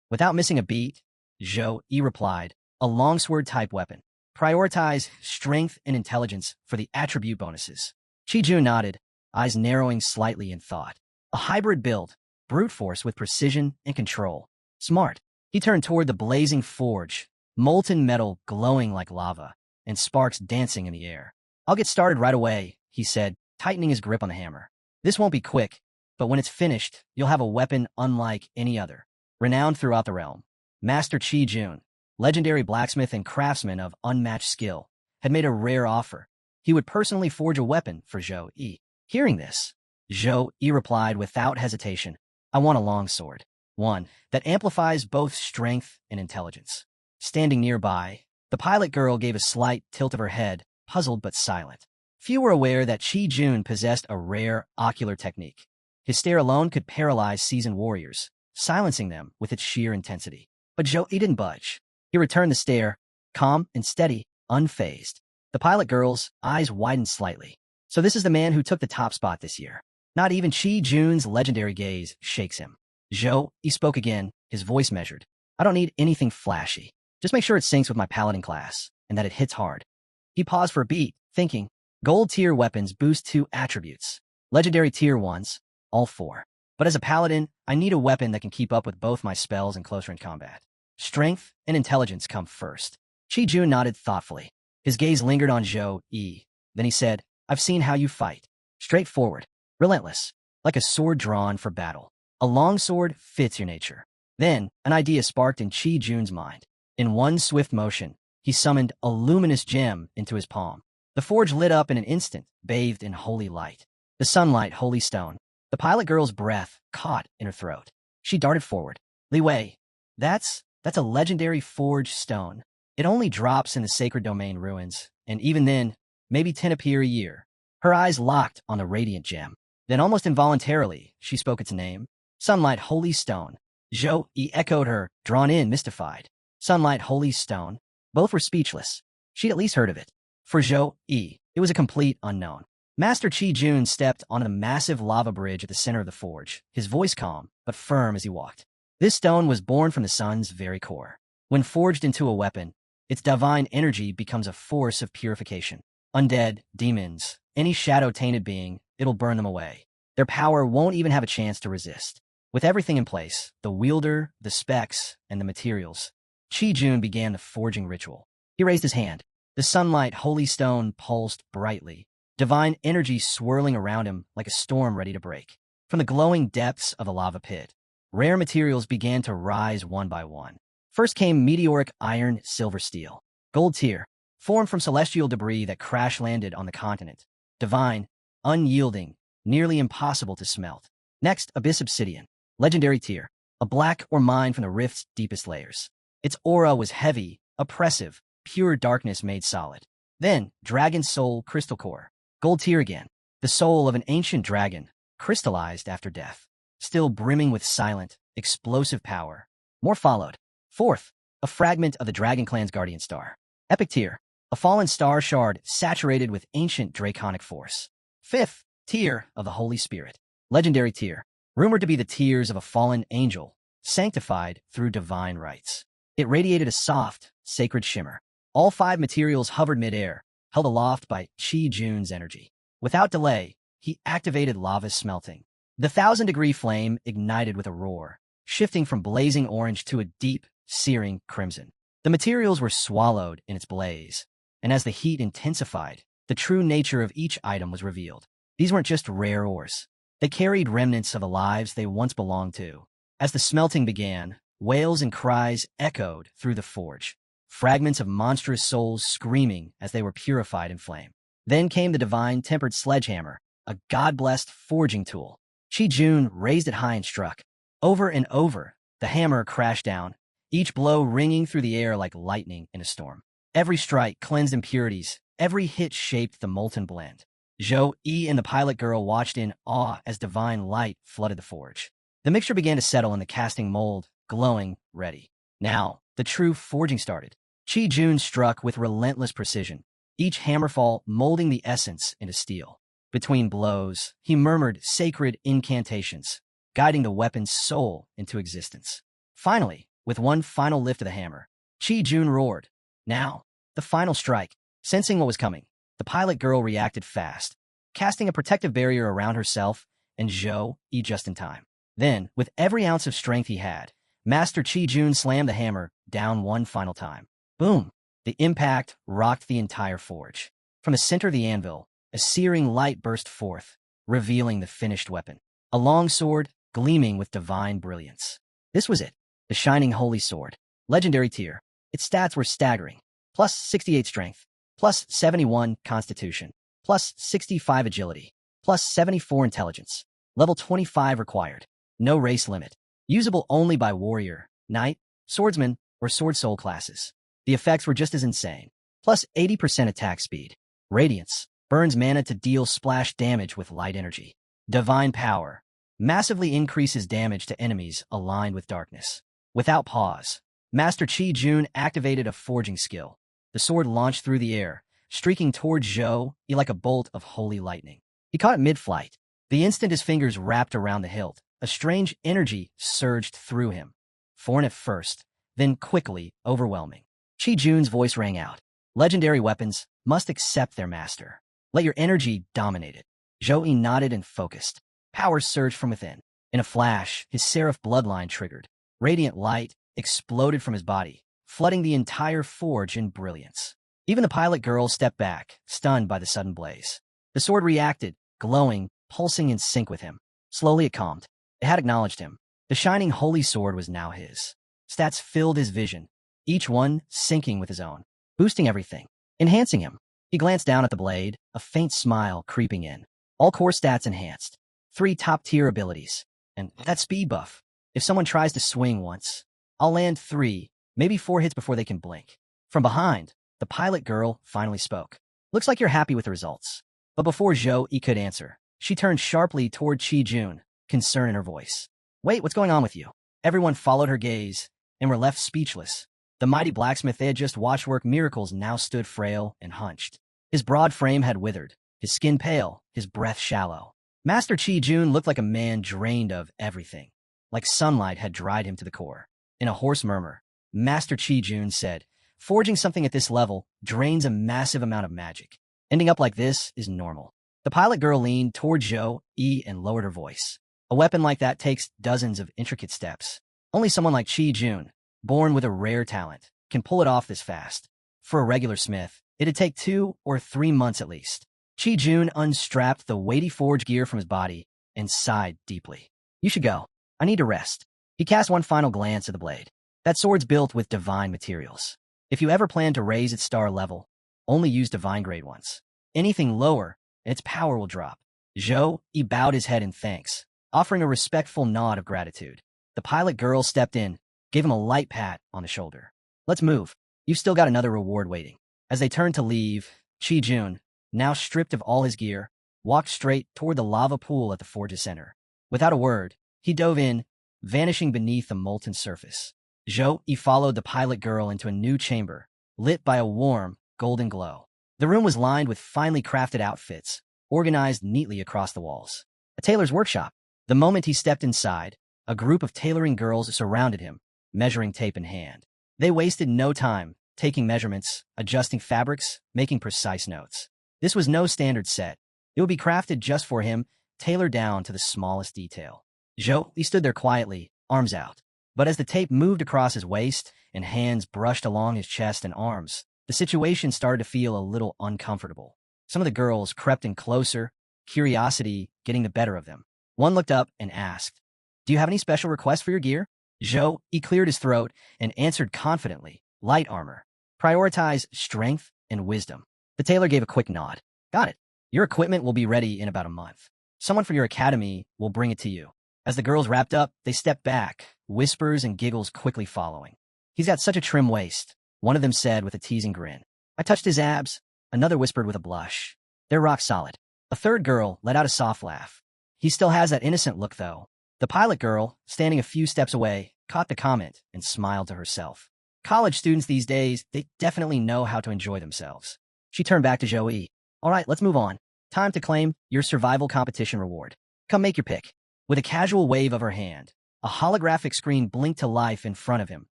Without missing a beat, Zhou Yi replied, a longsword-type weapon. Prioritize strength and intelligence for the attribute bonuses. Chi Jun nodded, eyes narrowing slightly in thought. A hybrid build, brute force with precision and control. Smart. He turned toward the blazing forge, molten metal glowing like lava, and sparks dancing in the air. I'll get started right away, he said, tightening his grip on the hammer. This won't be quick, but when it's finished, you'll have a weapon unlike any other. Renowned throughout the realm, Master Chi Jun, legendary blacksmith and craftsman of unmatched skill, had made a rare offer. He would personally forge a weapon for Zhou Yi. Hearing this, Zhou Yi replied without hesitation, I want a longsword. One that amplifies both strength and intelligence. Standing nearby, the pilot girl gave a slight tilt of her head, puzzled but silent. Few were aware that Chi Jun possessed a rare ocular technique. His stare alone could paralyze seasoned warriors, silencing them with its sheer intensity. But Zhou Yi didn't budge. He returned the stare, calm and steady, unfazed. The pilot girl's eyes widened slightly. So this is the man who took the top spot this year. Not even Chi Jun's legendary gaze shakes him. Zhou Yi spoke again, his voice measured. I don't need anything flashy. Just make sure it syncs with my paladin class, and that it hits hard. He paused for a beat, thinking, gold tier weapons boost 2 attributes. Legendary tier ones, all 4. But as a paladin, I need a weapon that can keep up with both my spells and close range combat. Strength and intelligence come first. Chi Jun nodded thoughtfully. His gaze lingered on Zhou Yi. Then he said, I've seen how you fight. Straightforward, relentless, like a sword drawn for battle. A longsword fits your nature. Then, an idea sparked in Chi Jun's mind. In one swift motion, he summoned a luminous gem into his palm. The forge lit up in an instant, bathed in holy light. The sunlight, holy stone. The pilot girl's breath caught in her throat. She darted forward. Li Wei, that's a legendary forge stone. It only drops in the sacred domain ruins, and even then, maybe 10 appear a year. Her eyes locked on the radiant gem. Then almost involuntarily, she spoke its name. Sunlight, holy stone. Zhou Yi echoed her, drawn in, mystified. Sunlight, holy stone. Both were speechless. She'd at least heard of it. For Zhou Yi, it was a complete unknown. Master Chi Jun stepped onto the massive lava bridge at the center of the forge, his voice calm, but firm as he walked. This stone was born from the sun's very core. When forged into a weapon, its divine energy becomes a force of purification. Undead, demons, any shadow-tainted being, it'll burn them away. Their power won't even have a chance to resist. With everything in place, the wielder, the specs, and the materials, Chi Jun began the forging ritual. He raised his hand. The sunlight holy stone pulsed brightly, divine energy swirling around him like a storm ready to break. From the glowing depths of the lava pit, rare materials began to rise one by one. First came meteoric iron, silver, steel. Gold tier, formed from celestial debris that crash-landed on the continent. Divine, unyielding, nearly impossible to smelt. Next, abyss obsidian. Legendary tier, a black ore mined from the rift's deepest layers. Its aura was heavy, oppressive, pure darkness made solid. Then, dragon soul crystal core. Gold tier again, the soul of an ancient dragon, crystallized after death. Still brimming with silent, explosive power. More followed. Fourth, a fragment of the Dragon Clan's guardian star. Epic tier, a fallen star shard saturated with ancient draconic force. Fifth, Tear of the Holy Spirit. Legendary tear. Rumored to be the tears of a fallen angel, sanctified through divine rites. It radiated a soft, sacred shimmer. All 5 materials hovered midair, held aloft by Qi Jun's energy. Without delay, he activated lava's smelting. The 1,000-degree flame ignited with a roar, shifting from blazing orange to a deep, searing crimson. The materials were swallowed in its blaze, and as the heat intensified, the true nature of each item was revealed. These weren't just rare ores. They carried remnants of the lives they once belonged to. As the smelting began, wails and cries echoed through the forge, fragments of monstrous souls screaming as they were purified in flame. Then came the divine tempered sledgehammer, a god-blessed forging tool. Qi Jun raised it high and struck. Over and over, the hammer crashed down, each blow ringing through the air like lightning in a storm. Every strike cleansed impurities, every hit shaped the molten blend. Zhou Yi and the pilot girl watched in awe as divine light flooded the forge. The mixture began to settle in the casting mold, glowing, ready. Now, the true forging started. Qi Jun struck with relentless precision, each hammerfall molding the essence into steel. Between blows, he murmured sacred incantations, guiding the weapon's soul into existence. Finally, with one final lift of the hammer, Qi Jun roared. Now, the final strike. Sensing what was coming, the pilot girl reacted fast, casting a protective barrier around herself and Zhou Yi just in time. Then, with every ounce of strength he had, Master Qi Jun slammed the hammer down one final time. Boom! The impact rocked the entire forge. From the center of the anvil, a searing light burst forth, revealing the finished weapon. A long sword, gleaming with divine brilliance. This was it, the shining holy sword. Legendary tier. Its stats were staggering. Plus 68 strength, plus 71 constitution, plus 65 agility, plus 74 intelligence. Level 25 required. No race limit. Usable only by warrior, knight, swordsman, or sword soul classes. The effects were just as insane. Plus 80% attack speed. Radiance. Burns mana to deal splash damage with light energy. Divine power. Massively increases damage to enemies aligned with darkness. Without pause, Master Qi Jun activated a forging skill. The sword launched through the air, streaking toward Zhou Yi like a bolt of holy lightning. He caught it mid-flight. The instant his fingers wrapped around the hilt, a strange energy surged through him. Foreign at first, then quickly overwhelming. Qi Jun's voice rang out. Legendary weapons must accept their master. Let your energy dominate it. Zhou Yi nodded and focused. Power surged from within. In a flash, his seraph bloodline triggered. Radiant light exploded from his body, flooding the entire forge in brilliance. Even the pilot girl stepped back, stunned by the sudden blaze. The sword reacted, glowing, pulsing in sync with him. Slowly it calmed. It had acknowledged him. The shining holy sword was now his. Stats filled his vision, each one syncing with his own, boosting everything, enhancing him. He glanced down at the blade, a faint smile creeping in. All core stats enhanced. 3 top-tier abilities. And that speed buff. If someone tries to swing once, I'll land 3, maybe 4 hits before they can blink. From behind, the pilot girl finally spoke. Looks like you're happy with the results. But before Zhou Yi could answer, she turned sharply toward Qi Jun, concern in her voice. Wait, what's going on with you? Everyone followed her gaze and were left speechless. The mighty blacksmith they had just watched work miracles now stood frail and hunched. His broad frame had withered, his skin pale, his breath shallow. Master Qi Jun looked like a man drained of everything, like sunlight had dried him to the core. In a hoarse murmur, Master Qi Jun said, forging something at this level drains a massive amount of magic. Ending up like this is normal. The pilot girl leaned toward Zhou Yi and lowered her voice. A weapon like that takes dozens of intricate steps. Only someone like Qi Jun, born with a rare talent, can pull it off this fast. For a regular smith, it'd take 2 or 3 months at least. Qi Jun unstrapped the weighty forge gear from his body and sighed deeply. You should go. I need to rest. He cast one final glance at the blade. That sword's built with divine materials. If you ever plan to raise its star level, only use divine grade ones. Anything lower, and its power will drop. Zhou Yi bowed his head in thanks, offering a respectful nod of gratitude. The pilot girl stepped in, gave him a light pat on the shoulder. Let's move. You've still got another reward waiting. As they turned to leave, Qi Jun, now stripped of all his gear, walked straight toward the lava pool at the forge's center. Without a word, he dove in, vanishing beneath the molten surface. Zhou Yi followed the pilot girl into a new chamber, lit by a warm, golden glow. The room was lined with finely crafted outfits, organized neatly across the walls. A tailor's workshop. The moment he stepped inside, a group of tailoring girls surrounded him, measuring tape in hand. They wasted no time, taking measurements, adjusting fabrics, making precise notes. This was no standard set. It would be crafted just for him, tailored down to the smallest detail. He stood there quietly, arms out. But as the tape moved across his waist and hands brushed along his chest and arms, the situation started to feel a little uncomfortable. Some of the girls crept in closer, curiosity getting the better of them. One looked up and asked, "Do you have any special requests for your gear?" He cleared his throat and answered confidently, "Light armor. Prioritize strength and wisdom." The tailor gave a quick nod. "Got it. Your equipment will be ready in about a month. Someone from your academy will bring it to you." As the girls wrapped up, they stepped back, whispers and giggles quickly following. "He's got such a trim waist," one of them said with a teasing grin. "I touched his abs," another whispered with a blush. "They're rock solid." A third girl let out a soft laugh. "He still has that innocent look, though." The pilot girl, standing a few steps away, caught the comment and smiled to herself. College students these days, they definitely know how to enjoy themselves. She turned back to Joey. "All right, let's move on. Time to claim your survival competition reward. Come make your pick." With a casual wave of her hand, a holographic screen blinked to life in front of him,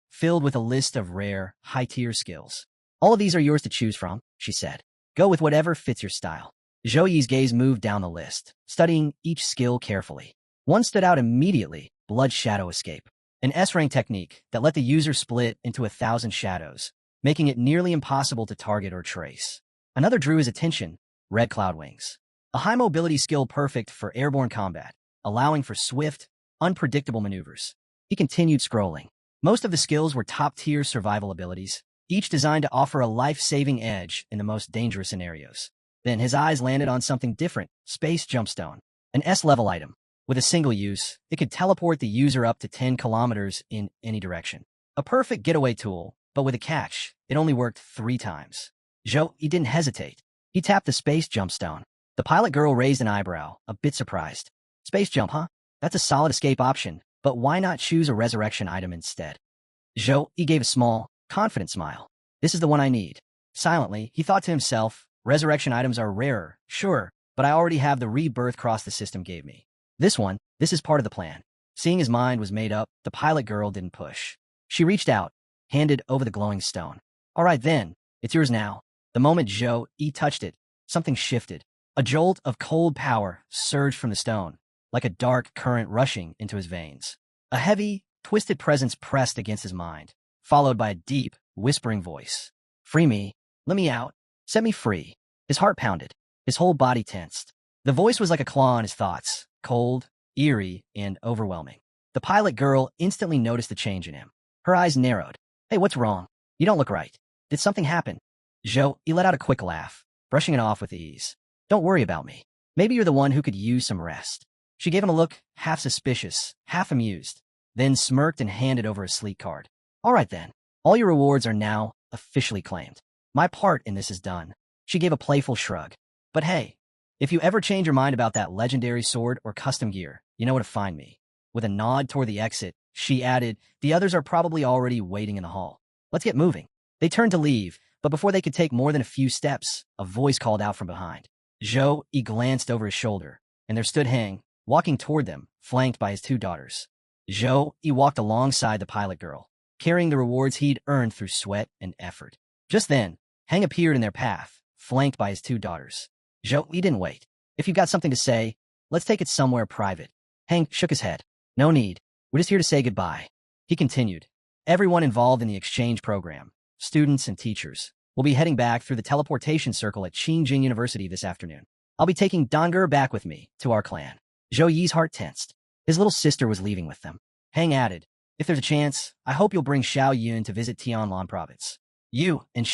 filled with a list of rare, high-tier skills. "All of these are yours to choose from," she said. "Go with whatever fits your style." Joey's gaze moved down the list, studying each skill carefully. One stood out immediately, Blood Shadow Escape, an S-rank technique that let the user split into 1,000 shadows, making it nearly impossible to target or trace. Another drew his attention, Red Cloud Wings, a high-mobility skill perfect for airborne combat, allowing for swift, unpredictable maneuvers. He continued scrolling. Most of the skills were top-tier survival abilities, each designed to offer a life-saving edge in the most dangerous scenarios. Then his eyes landed on something different, Space Jumpstone, an S-level item. With a single use, it could teleport the user up to 10 kilometers in any direction. A perfect getaway tool, but with a catch, it only worked 3 times. He didn't hesitate. He tapped the Space Jumpstone. The pilot girl raised an eyebrow, a bit surprised. "Space jump, huh? That's a solid escape option, but why not choose a resurrection item instead?" He gave a small, confident smile. "This is the one I need." Silently, he thought to himself, resurrection items are rarer, sure, but I already have the rebirth cross the system gave me. This is part of the plan. Seeing his mind was made up, the pilot girl didn't push. She reached out, handed over the glowing stone. "All right then, it's yours now." The moment He touched it, something shifted. A jolt of cold power surged from the stone, like a dark current rushing into his veins. A heavy, twisted presence pressed against his mind, followed by a deep, whispering voice. "Free me. Let me out. Set me free." His heart pounded. His whole body tensed. The voice was like a claw on his thoughts, cold, eerie, and overwhelming. The pilot girl instantly noticed the change in him. Her eyes narrowed. "Hey, what's wrong? You don't look right. Did something happen?" He let out a quick laugh, brushing it off with ease. "Don't worry about me. Maybe you're the one who could use some rest." She gave him a look, half suspicious, half amused, then smirked and handed over a sleek card. "All right then. All your rewards are now officially claimed. My part in this is done." She gave a playful shrug. "But hey, if you ever change your mind about that legendary sword or custom gear, you know where to find me." With a nod toward the exit, she added, "The others are probably already waiting in the hall. Let's get moving." They turned to leave, but before they could take more than a few steps, a voice called out from behind. He glanced over his shoulder, and there stood Hang, walking toward them, flanked by his 2 daughters. He walked alongside the pilot girl, carrying the rewards he'd earned through sweat and effort. Just then, Hang appeared in their path, flanked by his 2 daughters. He didn't wait. "If you've got something to say, let's take it somewhere private." Hang shook his head. "No need. We're just here to say goodbye." He continued. "Everyone involved in the exchange program, students and teachers, will be heading back through the teleportation circle at Jing University this afternoon. I'll be taking Donger back with me to our clan." Yi's heart tensed. His little sister was leaving with them. Hang added, "If there's a chance, I hope you'll bring Xiao Yun to visit Tianlan province. You and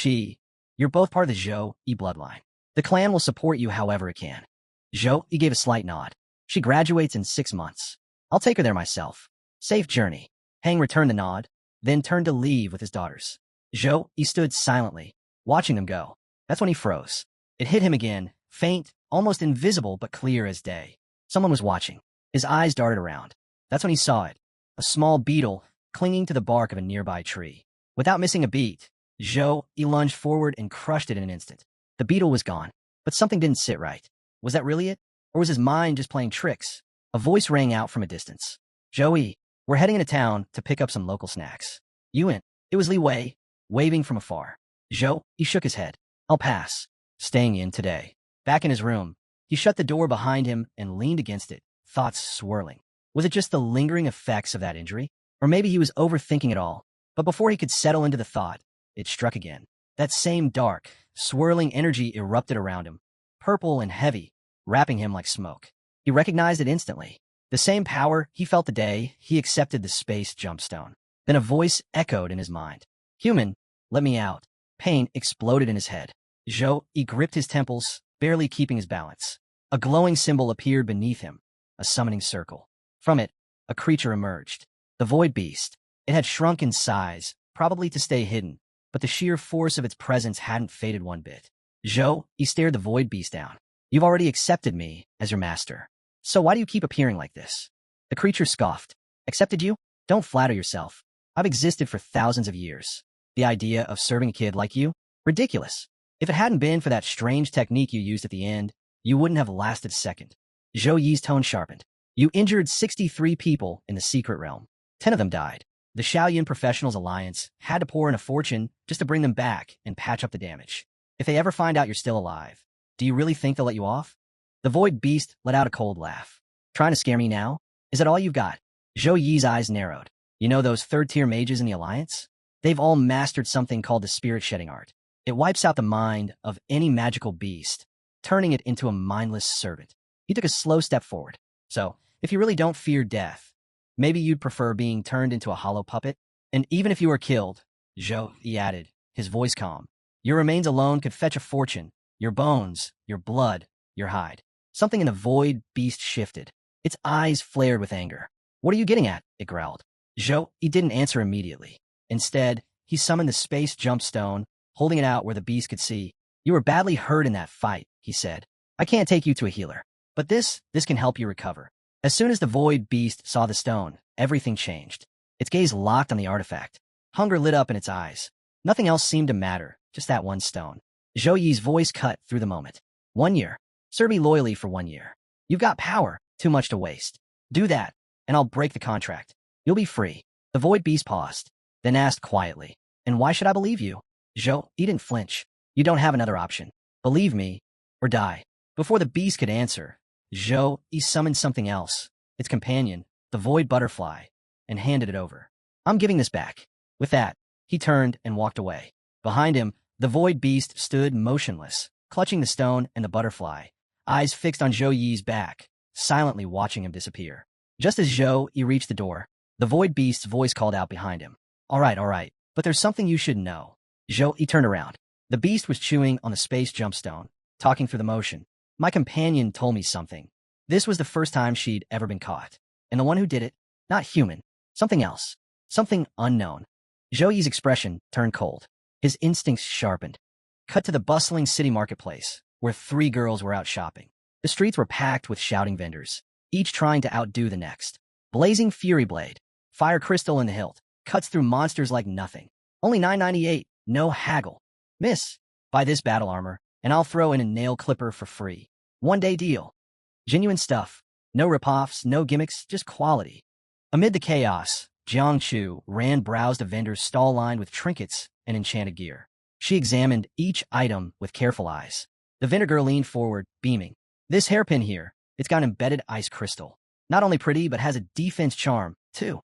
you're both part of the bloodline. The clan will support you however it can." He gave a slight nod. "She graduates in 6 months. I'll take her there myself. Safe journey." Hang returned the nod, then turned to leave with his daughters. He stood silently, watching them go. That's when he froze. It hit him again, faint, almost invisible but clear as day. Someone was watching. His eyes darted around. That's when he saw it. A small beetle clinging to the bark of a nearby tree. Without missing a beat, he lunged forward and crushed it in an instant. The beetle was gone, but something didn't sit right. Was that really it? Or was his mind just playing tricks? A voice rang out from a distance. Joey, we're heading into town to pick up some local snacks. You in? It was Li Wei, waving from afar. Zhou, he shook his head. I'll pass. Staying in today. Back in his room, he shut the door behind him and leaned against it, thoughts swirling. Was it just the lingering effects of that injury? Or maybe he was overthinking it all. But before he could settle into the thought, it struck again. That same dark, swirling energy erupted around him, purple and heavy, wrapping him like smoke. He recognized it instantly. The same power he felt the day he accepted the space jumpstone. Then a voice echoed in his mind. Human, let me out. Pain exploded in his head. Zhou, he gripped his temples, barely keeping his balance. A glowing symbol appeared beneath him, a summoning circle. From it, a creature emerged. The Void Beast. It had shrunk in size, probably to stay hidden, but the sheer force of its presence hadn't faded one bit. Zhou, he stared the Void Beast down. You've already accepted me as your master. So why do you keep appearing like this? The creature scoffed. Accepted you? Don't flatter yourself. I've existed for thousands of years. The idea of serving a kid like you? Ridiculous. If it hadn't been for that strange technique you used at the end, you wouldn't have lasted a second. Zhou Yi's tone sharpened. You injured 63 people in the secret realm. 10 of them died. The Shaoyan Professionals Alliance had to pour in a fortune just to bring them back and patch up the damage. If they ever find out you're still alive, do you really think they'll let you off? The Void Beast let out a cold laugh. Trying to scare me now? Is that all you've got? Zhou Yi's eyes narrowed. You know those third-tier mages in the Alliance? They've all mastered something called the spirit-shedding art. It wipes out the mind of any magical beast, turning it into a mindless servant. He took a slow step forward. So, if you really don't fear death, maybe you'd prefer being turned into a hollow puppet? And even if you were killed, Zhou, he added, his voice calm, your remains alone could fetch a fortune. Your bones, your blood, your hide. Something in the Void Beast shifted. Its eyes flared with anger. What are you getting at? It growled. Zhou, he didn't answer immediately. Instead, he summoned the space jumpstone, holding it out where the beast could see. You were badly hurt in that fight, he said. I can't take you to a healer. But this can help you recover. As soon as the Void Beast saw the stone, everything changed. Its gaze locked on the artifact. Hunger lit up in its eyes. Nothing else seemed to matter, just that one stone. Zhou Yi's voice cut through the moment. 1 year. Serve me loyally for 1 year. You've got power, too much to waste. Do that, and I'll break the contract. You'll be free. The Void Beast paused, then asked quietly, and why should I believe you? Zhou, he didn't flinch. You don't have another option. Believe me, or die. Before the beast could answer, Zhou, he summoned something else, its companion, the Void Butterfly, and handed it over. I'm giving this back. With that, he turned and walked away. Behind him, the Void Beast stood motionless, clutching the stone and the butterfly, eyes fixed on Zhou Yi's back, silently watching him disappear. Just as Zhou Yi reached the door, the Void Beast's voice called out behind him. All right, but there's something you should know. Zhou Yi turned around. The beast was chewing on the space jumpstone, talking through the motion. My companion told me something. This was the first time she'd ever been caught. And the one who did it, not human, something else, something unknown. Zhou Yi's expression turned cold. His instincts sharpened. Cut to the bustling city marketplace, where 3 girls were out shopping. The streets were packed with shouting vendors, each trying to outdo the next. Blazing Fury Blade, Fire Crystal in the hilt, cuts through monsters like nothing. Only $9.98, no haggle. Miss, buy this battle armor, and I'll throw in a nail clipper for free. 1-day deal. Genuine stuff. No ripoffs, no gimmicks, just quality. Amid the chaos, Jiang Chu browsed a vendor's stall lined with trinkets and enchanted gear. She examined each item with careful eyes. The vendor girl leaned forward, beaming. This hairpin here, it's got embedded ice crystal. Not only pretty, but has a defense charm, too.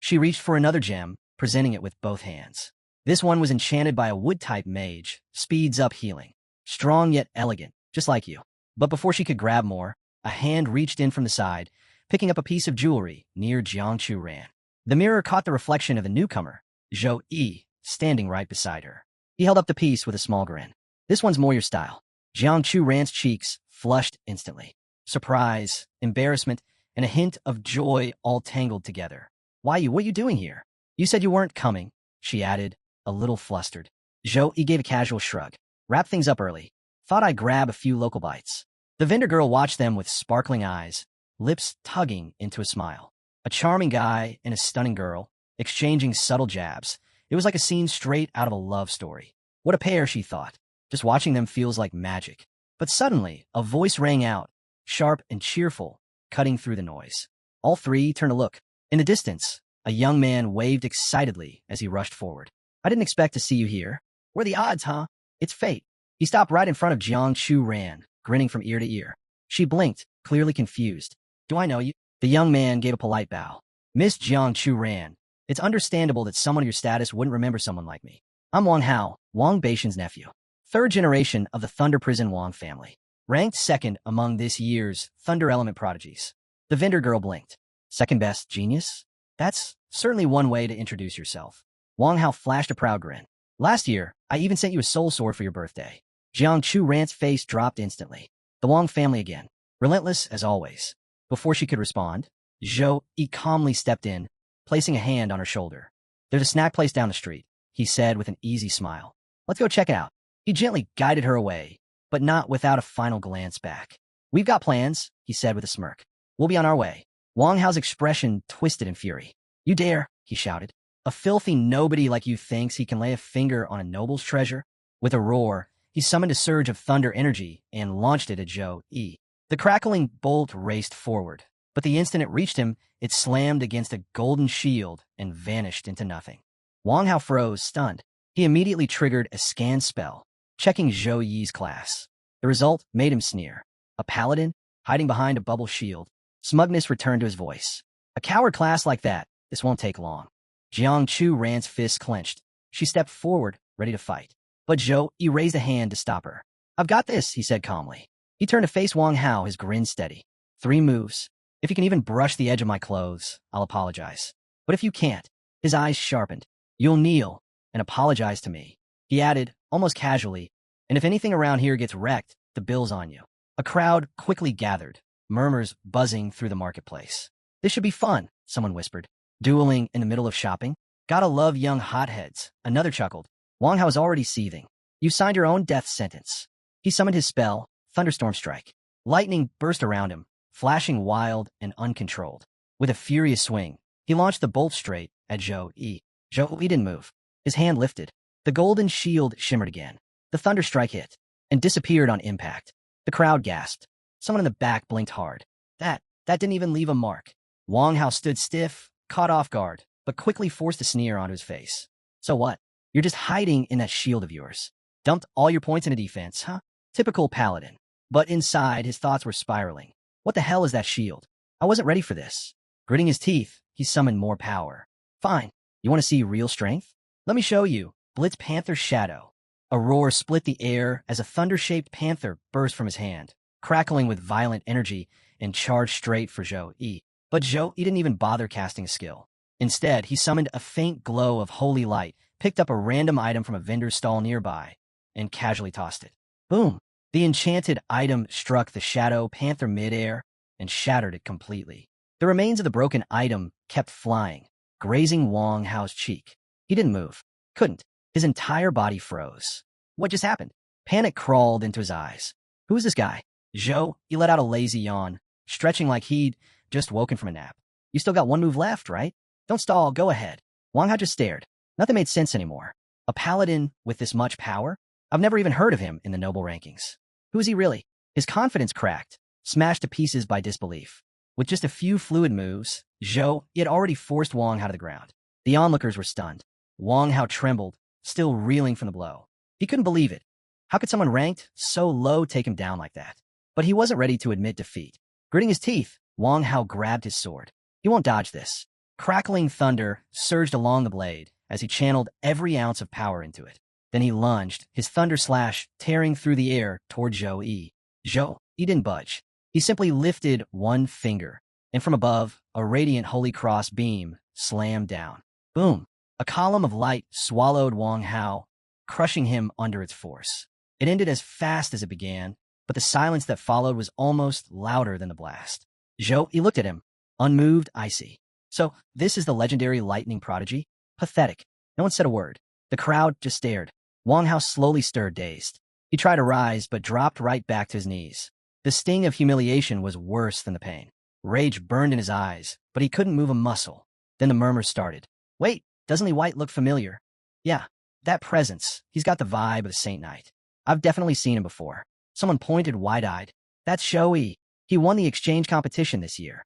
She reached for another gem, presenting it with both hands. This one was enchanted by a wood-type mage, speeds up healing. Strong yet elegant, just like you. But before she could grab more, a hand reached in from the side, picking up a piece of jewelry near Jiang Chu Ran. The mirror caught the reflection of the newcomer, Zhou Yi, standing right beside her. He held up the piece with a small grin. This one's more your style. Jiang Chu Ran's cheeks flushed instantly. Surprise, embarrassment, and a hint of joy all tangled together. What are you doing here? You said you weren't coming, she added, a little flustered. Zhou Yi gave a casual shrug. Wrap things up early. Thought I'd grab a few local bites. The vendor girl watched them with sparkling eyes, lips tugging into a smile. A charming guy and a stunning girl, exchanging subtle jabs. It was like a scene straight out of a love story. What a pair, she thought. Just watching them feels like magic. But suddenly, a voice rang out, sharp and cheerful, cutting through the noise. All three turned to look. In the distance, a young man waved excitedly as he rushed forward. I didn't expect to see you here. What are the odds, huh? It's fate. He stopped right in front of Jiang Churan, grinning from ear to ear. She blinked, clearly confused. Do I know you? The young man gave a polite bow. Miss Jiang Churan, it's understandable that someone of your status wouldn't remember someone like me. I'm Wang Hao, Wang Beishan's nephew. Third generation of the Thunder Prison Wang family. Ranked second among this year's Thunder Element prodigies. The vendor girl blinked. Second best genius? That's certainly one way to introduce yourself. Wang Hao flashed a proud grin. Last year, I even sent you a soul sword for your birthday. Jiang Churan's face dropped instantly. The Wang family again. Relentless as always. Before she could respond, Zhou Yi calmly stepped in, placing a hand on her shoulder. There's a snack place down the street, he said with an easy smile. Let's go check it out. He gently guided her away, but not without a final glance back. We've got plans, he said with a smirk. We'll be on our way. Wang Hao's expression twisted in fury. You dare, he shouted. A filthy nobody like you thinks he can lay a finger on a noble's treasure? With a roar, he summoned a surge of thunder energy and launched it at Zhou Yi. The crackling bolt raced forward, but the instant it reached him, it slammed against a golden shield and vanished into nothing. Wang Hao froze, stunned. He immediately triggered a scan spell, checking Zhou Yi's class. The result made him sneer. A paladin, hiding behind a bubble shield. Smugness returned to his voice. A coward class like that, this won't take long. Jiang Churan's fists clenched. She stepped forward, ready to fight. But Zhou Yi raised a hand to stop her. I've got this, he said calmly. He turned to face Wang Hao, his grin steady. 3 moves. If you can even brush the edge of my clothes, I'll apologize. But if you can't, his eyes sharpened. You'll kneel and apologize to me. He added, almost casually, and if anything around here gets wrecked, the bill's on you. A crowd quickly gathered, murmurs buzzing through the marketplace. This should be fun, someone whispered. Dueling in the middle of shopping? Gotta love young hotheads. Another chuckled. Wang Hao was already seething. You signed your own death sentence. He summoned his spell, Thunderstorm Strike. Lightning burst around him, flashing wild and uncontrolled. With a furious swing, he launched the bolt straight at Zhou Yi. Zhou Yi didn't move. His hand lifted. The golden shield shimmered again. The thunder strike hit and disappeared on impact. The crowd gasped. Someone in the back blinked hard. That didn't even leave a mark. Wang Hao stood stiff, caught off guard, but quickly forced a sneer onto his face. So what? You're just hiding in that shield of yours. Dumped all your points into defense, huh? Typical paladin. But inside, his thoughts were spiraling. What the hell is that shield? I wasn't ready for this. Gritting his teeth, he summoned more power. Fine. You want to see real strength? Let me show you. Blitz Panther's Shadow. A roar split the air as a thunder-shaped panther burst from his hand, crackling with violent energy and charged straight for Zhou Yi. But Zhou Yi didn't even bother casting a skill. Instead, he summoned a faint glow of holy light, picked up a random item from a vendor's stall nearby, and casually tossed it. Boom! The enchanted item struck the Shadow Panther midair and shattered it completely. The remains of the broken item kept flying, grazing Wang Hao's cheek. He didn't move. Couldn't. His entire body froze. What just happened? Panic crawled into his eyes. Who is this guy? Zhou, he let out a lazy yawn, stretching like he'd just woken from a nap. You still got 1 move left, right? Don't stall, go ahead. Wang Hao just stared. Nothing made sense anymore. A paladin with this much power? I've never even heard of him in the noble rankings. Who is he really? His confidence cracked, smashed to pieces by disbelief. With just a few fluid moves, Zhou, he had already forced Wang Hao to the ground. The onlookers were stunned. Wang Hao trembled, still reeling from the blow. He couldn't believe it. How could someone ranked so low take him down like that? But he wasn't ready to admit defeat. Gritting his teeth, Wang Hao grabbed his sword. He won't dodge this. Crackling thunder surged along the blade as he channeled every ounce of power into it. Then he lunged, his thunder slash tearing through the air toward Zhou Yi. Zhou Yi didn't budge. He simply lifted 1 finger, and from above, a radiant Holy Cross beam slammed down. Boom! A column of light swallowed Wang Hao, crushing him under its force. It ended as fast as it began, but the silence that followed was almost louder than the blast. Zhou Yi looked at him, unmoved, icy. So, this is the legendary lightning prodigy? Pathetic. No one said a word. The crowd just stared. Wang Hao slowly stirred, dazed. He tried to rise, but dropped right back to his knees. The sting of humiliation was worse than the pain. Rage burned in his eyes, but he couldn't move a muscle. Then the murmurs started. Wait, doesn't Li White look familiar? Yeah, that presence. He's got the vibe of a Saint Knight. I've definitely seen him before. Someone pointed wide-eyed. That's Shoei. He won the exchange competition this year.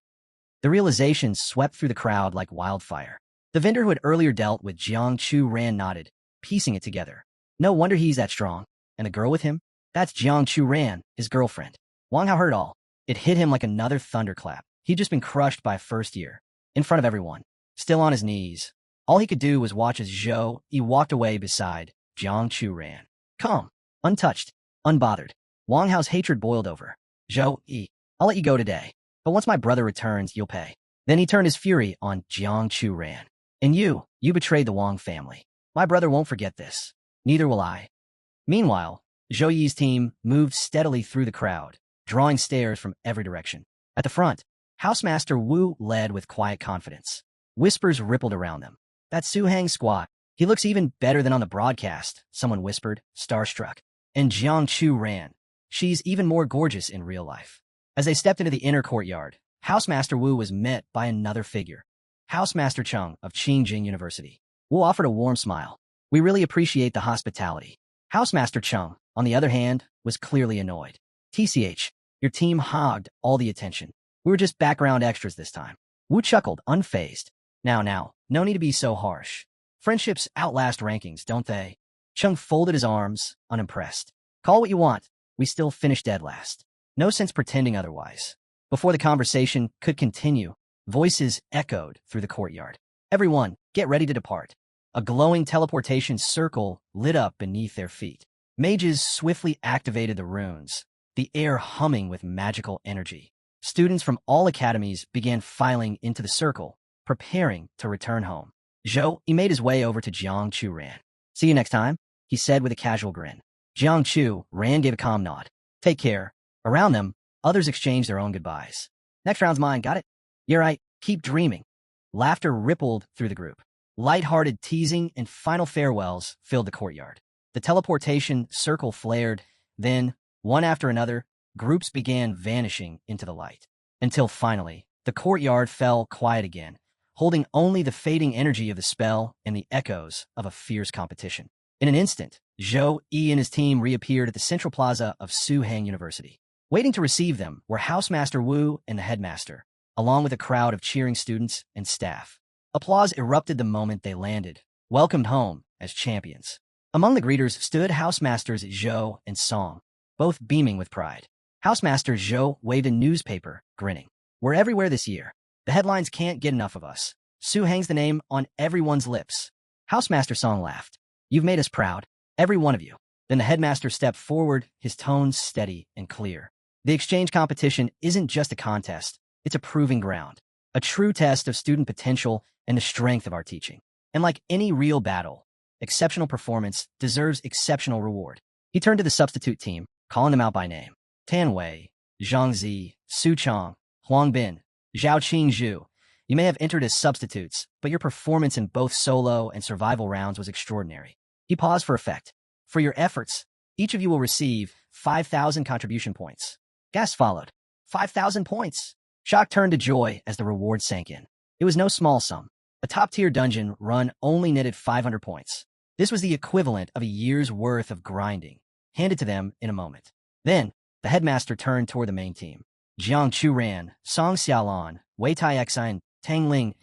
The realization swept through the crowd like wildfire. The vendor who had earlier dealt with Jiang Churan nodded, piecing it together. No wonder he's that strong. And the girl with him? That's Jiang Churan, his girlfriend. Wang Hao heard all. It hit him like another thunderclap. He'd just been crushed by a first year. In front of everyone. Still on his knees. All he could do was watch as Zhou Yi walked away beside Jiang Churan. Calm. Untouched. Unbothered. Wang Hao's hatred boiled over. Zhou Yi, I'll let you go today. But once my brother returns, you'll pay. Then he turned his fury on Jiang Churan. And you betrayed the Wang family. My brother won't forget this. Neither will I. Meanwhile, Zhou Yi's team moved steadily through the crowd, drawing stares from every direction. At the front, Housemaster Wu led with quiet confidence. Whispers rippled around them. That's Su Hang's squad. He looks even better than on the broadcast, someone whispered, starstruck. And Jiang Churan. She's even more gorgeous in real life. As they stepped into the inner courtyard, Housemaster Wu was met by another figure. Housemaster Cheng of Jing University. Wu offered a warm smile. We really appreciate the hospitality. Housemaster Cheng, on the other hand, was clearly annoyed. TCH, your team hogged all the attention. We were just background extras this time. Wu chuckled, unfazed. Now, no need to be so harsh. Friendships outlast rankings, don't they? Cheng folded his arms, unimpressed. Call what you want. We still finished dead last. No sense pretending otherwise. Before the conversation could continue, voices echoed through the courtyard. Everyone, get ready to depart. A glowing teleportation circle lit up beneath their feet. Mages swiftly activated the runes, the air humming with magical energy. Students from all academies began filing into the circle, preparing to return home. Zhou Yi made his way over to Jiang Churan. See you next time, he said with a casual grin. Jiang Churan gave a calm nod. Take care. Around them, others exchanged their own goodbyes. Next round's mine, got it? You're right, keep dreaming. Laughter rippled through the group. Light-hearted teasing and final farewells filled the courtyard. The teleportation circle flared, then, one after another, groups began vanishing into the light. Until finally, the courtyard fell quiet again, holding only the fading energy of the spell and the echoes of a fierce competition. In an instant, Zhou Yi and his team reappeared at the central plaza of Su Hang University. Waiting to receive them were Housemaster Wu and the headmaster, along with a crowd of cheering students and staff. Applause erupted the moment they landed, welcomed home as champions. Among the greeters stood Housemasters Zhou and Song, both beaming with pride. Housemaster Zhou waved a newspaper, grinning. We're everywhere this year. The headlines can't get enough of us. Su hangs the name on everyone's lips. Housemaster Song laughed. You've made us proud, every one of you. Then the headmaster stepped forward, his tones steady and clear. The exchange competition isn't just a contest, it's a proving ground, a true test of student potential and the strength of our teaching. And like any real battle, exceptional performance deserves exceptional reward. He turned to the substitute team, calling them out by name. Tan Wei, Zhang Zi, Su Chang, Huang Bin, Zhao Qing Zhu. You may have entered as substitutes, but your performance in both solo and survival rounds was extraordinary. He paused for effect. For your efforts, each of you will receive 5,000 contribution points. Gasps followed. 5,000 points. Shock turned to joy as the reward sank in. It was no small sum. A top-tier dungeon run only netted 500 points. This was the equivalent of a year's worth of grinding, handed to them in a moment. Then, the headmaster turned toward the main team. Jiang Churan, Song Xiaolan, Wei Taixin, Tang Ling.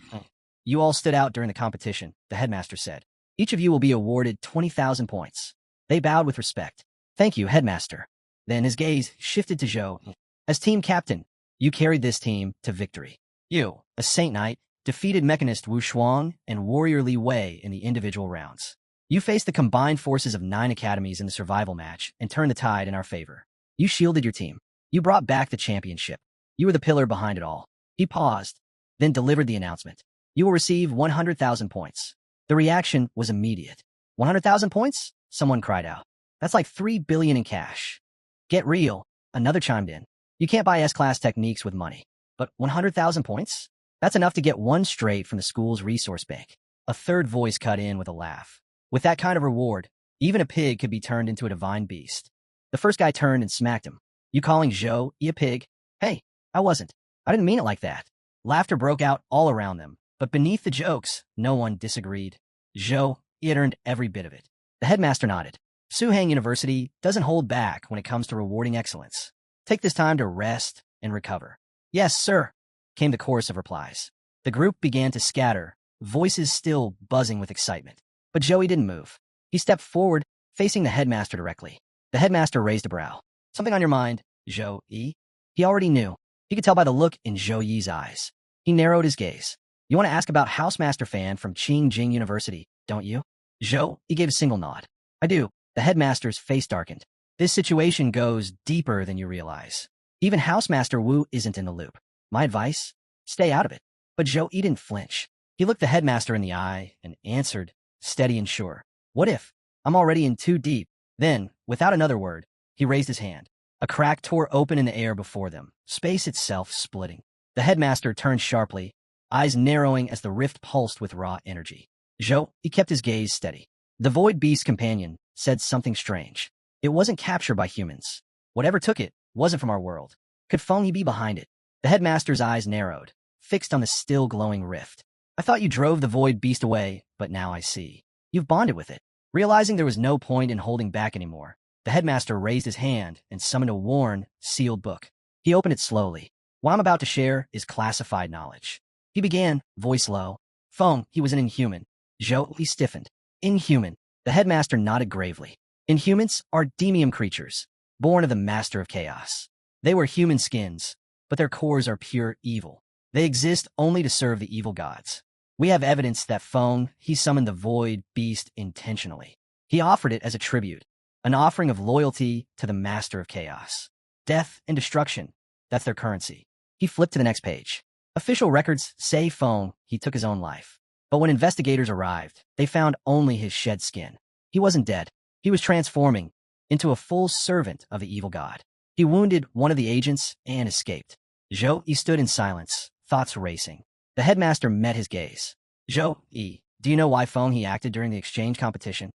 You all stood out during the competition, the headmaster said. Each of you will be awarded 20,000 points. They bowed with respect. Thank you, headmaster. Then his gaze shifted to Zhou. As team captain, you carried this team to victory. You, a Saint Knight, defeated Mechanist Wu Shuang and Warrior Li Wei in the individual rounds. You faced the combined forces of 9 academies in the survival match and turned the tide in our favor. You shielded your team. You brought back the championship. You were the pillar behind it all. He paused, then delivered the announcement. You will receive 100,000 points. The reaction was immediate. 100,000 points? Someone cried out. That's like 3 billion in cash. Get real, another chimed in. You can't buy S-class techniques with money. But 100,000 points? That's enough to get one straight from the school's resource bank. A third voice cut in with a laugh. With that kind of reward, even a pig could be turned into a divine beast. The first guy turned and smacked him. You calling Zhou Yi a pig? Hey, I wasn't. I didn't mean it like that. Laughter broke out all around them, but beneath the jokes, no one disagreed. Zhou Yi had earned every bit of it. The headmaster nodded. Suhang University doesn't hold back when it comes to rewarding excellence. Take this time to rest and recover. Yes, sir, came the chorus of replies. The group began to scatter, voices still buzzing with excitement. But Joey didn't move. He stepped forward, facing the headmaster directly. The headmaster raised a brow. Something on your mind, Zhou Yi? He already knew. He could tell by the look in Zhou Yi's eyes. He narrowed his gaze. You want to ask about Housemaster Fan from Ching Jing University, don't you? Zhou Yi gave a single nod. I do. The headmaster's face darkened. This situation goes deeper than you realize. Even Housemaster Wu isn't in the loop. My advice? Stay out of it. But Zhou Yi didn't flinch. He looked the headmaster in the eye and answered, steady and sure. What if? I'm already in too deep. Then, without another word, he raised his hand. A crack tore open in the air before them, space itself splitting. The headmaster turned sharply, eyes narrowing as the rift pulsed with raw energy. Zhou, he kept his gaze steady. The Void Beast's companion said something strange. It wasn't captured by humans. Whatever took it wasn't from our world. Could Feng Yi be behind it? The headmaster's eyes narrowed, fixed on the still glowing rift. I thought you drove the Void Beast away, but now I see. You've bonded with it. Realizing there was no point in holding back anymore, the headmaster raised his hand and summoned a worn, sealed book. He opened it slowly. What I'm about to share is classified knowledge. He began, voice low. Feng, he was an inhuman. Zhou, he stiffened. Inhuman. The headmaster nodded gravely. Inhumans are demium creatures, born of the master of chaos. They wear human skins, but their cores are pure evil. They exist only to serve the evil gods. We have evidence that Feng, he summoned the Void Beast intentionally. He offered it as a tribute, an offering of loyalty to the master of chaos. Death and destruction, that's their currency. He flipped to the next page. Official records say Feng, he took his own life. But when investigators arrived, they found only his shed skin. He wasn't dead. He was transforming into a full servant of the evil god. He wounded one of the agents and escaped. Zhou Yi stood in silence, thoughts racing. The headmaster met his gaze. Zhou Yi, do you know why Feng he acted during the exchange competition?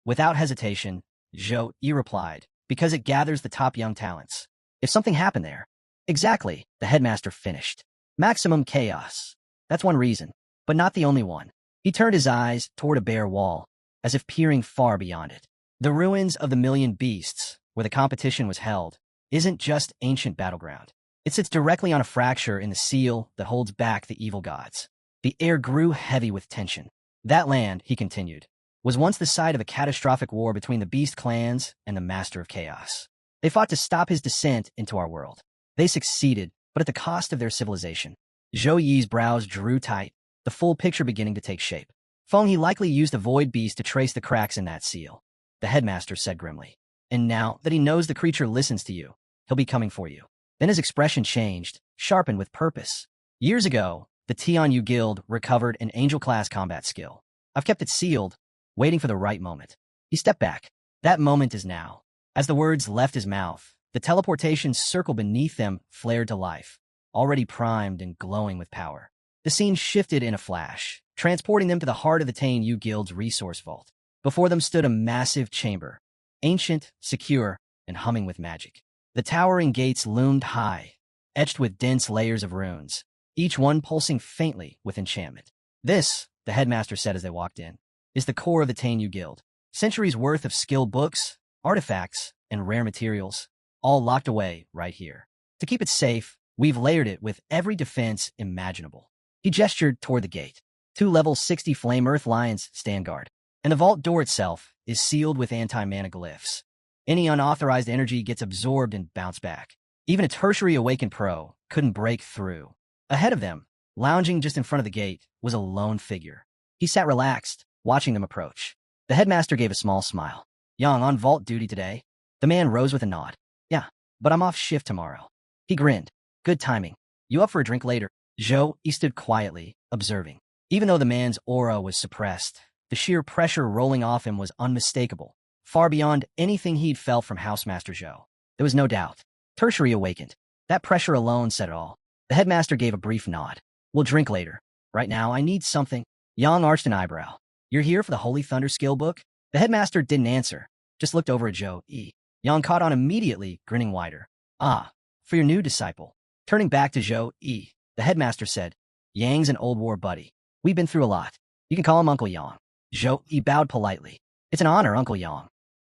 Without hesitation, Zhou Yi replied, because it gathers the top young talents. If something happened there. Exactly, the headmaster finished. Maximum chaos. That's one reason, but not the only one. He turned his eyes toward a bare wall, as if peering far beyond it. The ruins of the Million Beasts, where the competition was held, isn't just ancient battleground. It sits directly on a fracture in the seal that holds back the evil gods. The air grew heavy with tension. That land, he continued, was once the site of a catastrophic war between the beast clans and the master of chaos. They fought to stop his descent into our world. They succeeded, but at the cost of their civilization. Zhou Yi's brows drew tight, the full picture beginning to take shape. Feng he likely used the Void Beast to trace the cracks in that seal, the headmaster said grimly. And now that he knows the creature listens to you, he'll be coming for you. Then his expression changed, sharpened with purpose. Years ago, the Tianyu Guild recovered an angel-class combat skill. I've kept it sealed, waiting for the right moment. He stepped back. That moment is now. As the words left his mouth, the teleportation circle beneath them flared to life, already primed and glowing with power. The scene shifted in a flash, transporting them to the heart of the Tianyu Guild's resource vault. Before them stood a massive chamber, ancient, secure, and humming with magic. The towering gates loomed high, etched with dense layers of runes, each one pulsing faintly with enchantment. This, the headmaster said as they walked in, is the core of the Tianyu Guild. Centuries worth of skill books, artifacts, and rare materials, all locked away right here. To keep it safe, we've layered it with every defense imaginable. He gestured toward the gate. 2 level 60 Flame Earth Lions stand guard, and the vault door itself is sealed with anti-mana glyphs. Any unauthorized energy gets absorbed and bounced back. Even a tertiary awakened pro couldn't break through. Ahead of them, lounging just in front of the gate, was a lone figure. He sat relaxed, watching them approach. The headmaster gave a small smile. Yang on vault duty today? The man rose with a nod. Yeah, but I'm off shift tomorrow. He grinned. Good timing. You up for a drink later? Zhou, he stood quietly, observing. Even though the man's aura was suppressed, the sheer pressure rolling off him was unmistakable, far beyond anything he'd felt from Housemaster Zhou. There was no doubt. Tertiary awakened. That pressure alone said it all. The headmaster gave a brief nod. We'll drink later. Right now, I need something. Yang arched an eyebrow. You're here for the Holy Thunder skill book? The headmaster didn't answer, just looked over at Zhou Yi. Yang caught on immediately, grinning wider. Ah, for your new disciple. Turning back to Zhou Yi, the headmaster said, Yang's an old war buddy. We've been through a lot. You can call him Uncle Yang. Zhou Yi bowed politely. It's an honor, Uncle Yang.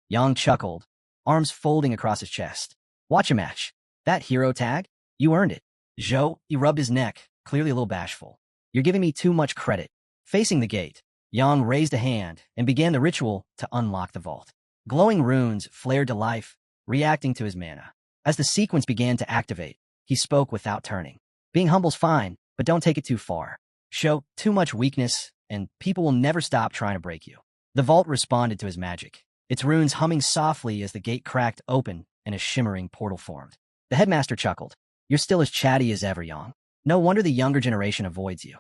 Yang chuckled, arms folding across his chest. Watch a match. That hero tag? You earned it. Zhou, he rubbed his neck, clearly a little bashful. You're giving me too much credit. Facing the gate, Yang raised a hand and began the ritual to unlock the vault. Glowing runes flared to life, reacting to his mana. As the sequence began to activate, he spoke without turning. Being humble's fine, but don't take it too far. Show too much weakness, and people will never stop trying to break you. The vault responded to his magic, its runes humming softly as the gate cracked open and a shimmering portal formed. The headmaster chuckled. You're still as chatty as ever, Yang. No wonder the younger generation avoids you.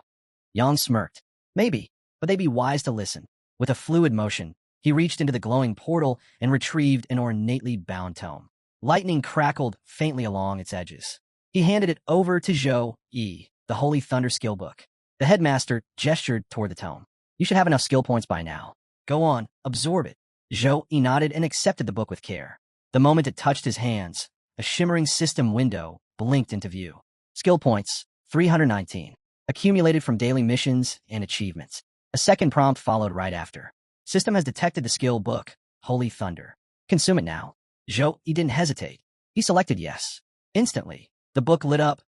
Yang smirked. Maybe, but they'd be wise to listen. With a fluid motion, he reached into the glowing portal and retrieved an ornately bound tome. Lightning crackled faintly along its edges. He handed it over to Zhou Yi, the Holy Thunder skill book. The headmaster gestured toward the tome. You should have enough skill points by now. Go on, absorb it. Zhou Yi nodded and accepted the book with care. The moment it touched his hands, a shimmering system window blinked into view. Skill points, 319. Accumulated from daily missions and achievements. A second prompt followed right after. System has detected the skill book, Holy Thunder. Consume it now. Zhou Yi didn't hesitate. He selected yes. Instantly, the book lit up,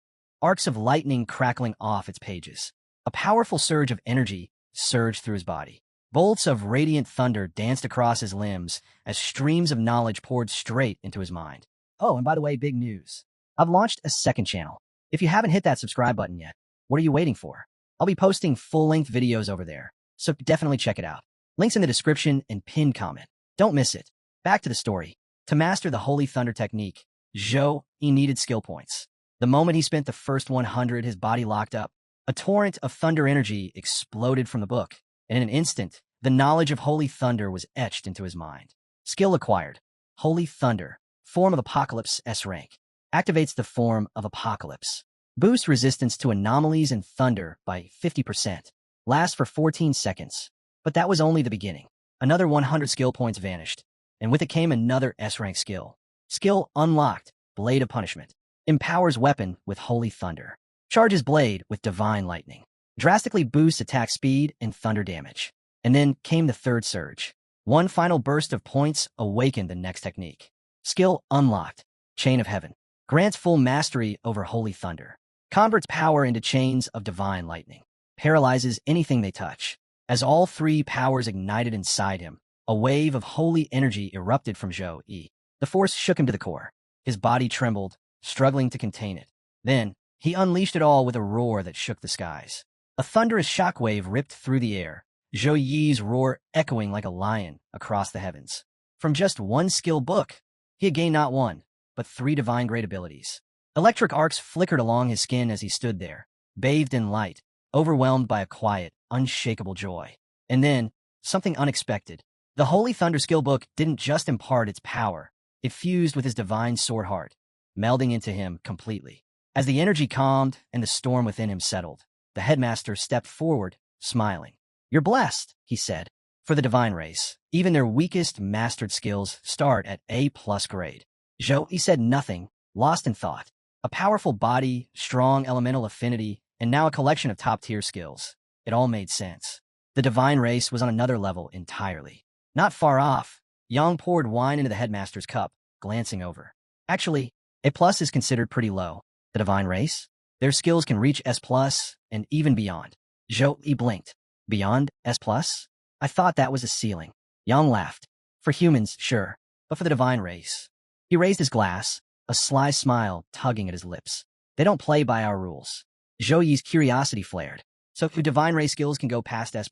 arcs of lightning crackling off its pages. A powerful surge of energy surged through his body. Bolts of radiant thunder danced across his limbs as streams of knowledge poured straight into his mind. Oh, and by the way, big news. I've launched a second channel. If you haven't hit that subscribe button yet, what are you waiting for? I'll be posting full-length videos over there, so definitely check it out. Links in the description and pinned comment. Don't miss it. Back to the story. To master the Holy Thunder technique, Zhou Yi needed skill points. The moment he spent the first 100, his body locked up. A torrent of thunder energy exploded from the book, and in an instant, the knowledge of Holy Thunder was etched into his mind. Skill acquired. Holy Thunder, form of Apocalypse S rank. Activates the form of Apocalypse. Boost resistance to anomalies and thunder by 50%. Lasts for 14 seconds. But that was only the beginning. Another 100 skill points vanished, and with it came another S-rank skill. Skill unlocked, Blade of Punishment. Empowers weapon with Holy Thunder. Charges blade with Divine Lightning. Drastically boosts attack speed and thunder damage. And then came the third surge. One final burst of points awakened the next technique. Skill unlocked, Chain of Heaven. Grants full mastery over Holy Thunder. Converts power into chains of Divine Lightning. Paralyzes anything they touch. As all three powers ignited inside him, a wave of holy energy erupted from Zhou Yi. The force shook him to the core. His body trembled, struggling to contain it. Then, he unleashed it all with a roar that shook the skies. A thunderous shockwave ripped through the air, Zhou Yi's roar echoing like a lion across the heavens. From just one skill book, he had gained not one, but 3 divine-grade abilities. Electric arcs flickered along his skin as he stood there, bathed in light, overwhelmed by a quiet, unshakable joy. And then, something unexpected. The Holy Thunder skill book didn't just impart its power, it fused with his divine sword heart, melding into him completely. As the energy calmed and the storm within him settled, the headmaster stepped forward, smiling. You're blessed, he said. For the divine race, even their weakest mastered skills start at A+ grade. Zhou Yi said nothing, lost in thought. A powerful body, strong elemental affinity, and now a collection of top-tier skills. It all made sense. The divine race was on another level entirely. Not far off, Yang poured wine into the headmaster's cup, glancing over. Actually, A+ is considered pretty low. The divine race? Their skills can reach S+ and even beyond. Zhou Yi blinked. Beyond S+? I thought that was a ceiling. Yang laughed. For humans, sure, but for the divine race. He raised his glass, a sly smile tugging at his lips. They don't play by our rules. Zhou Yi's curiosity flared. So if divine race skills can go past S+?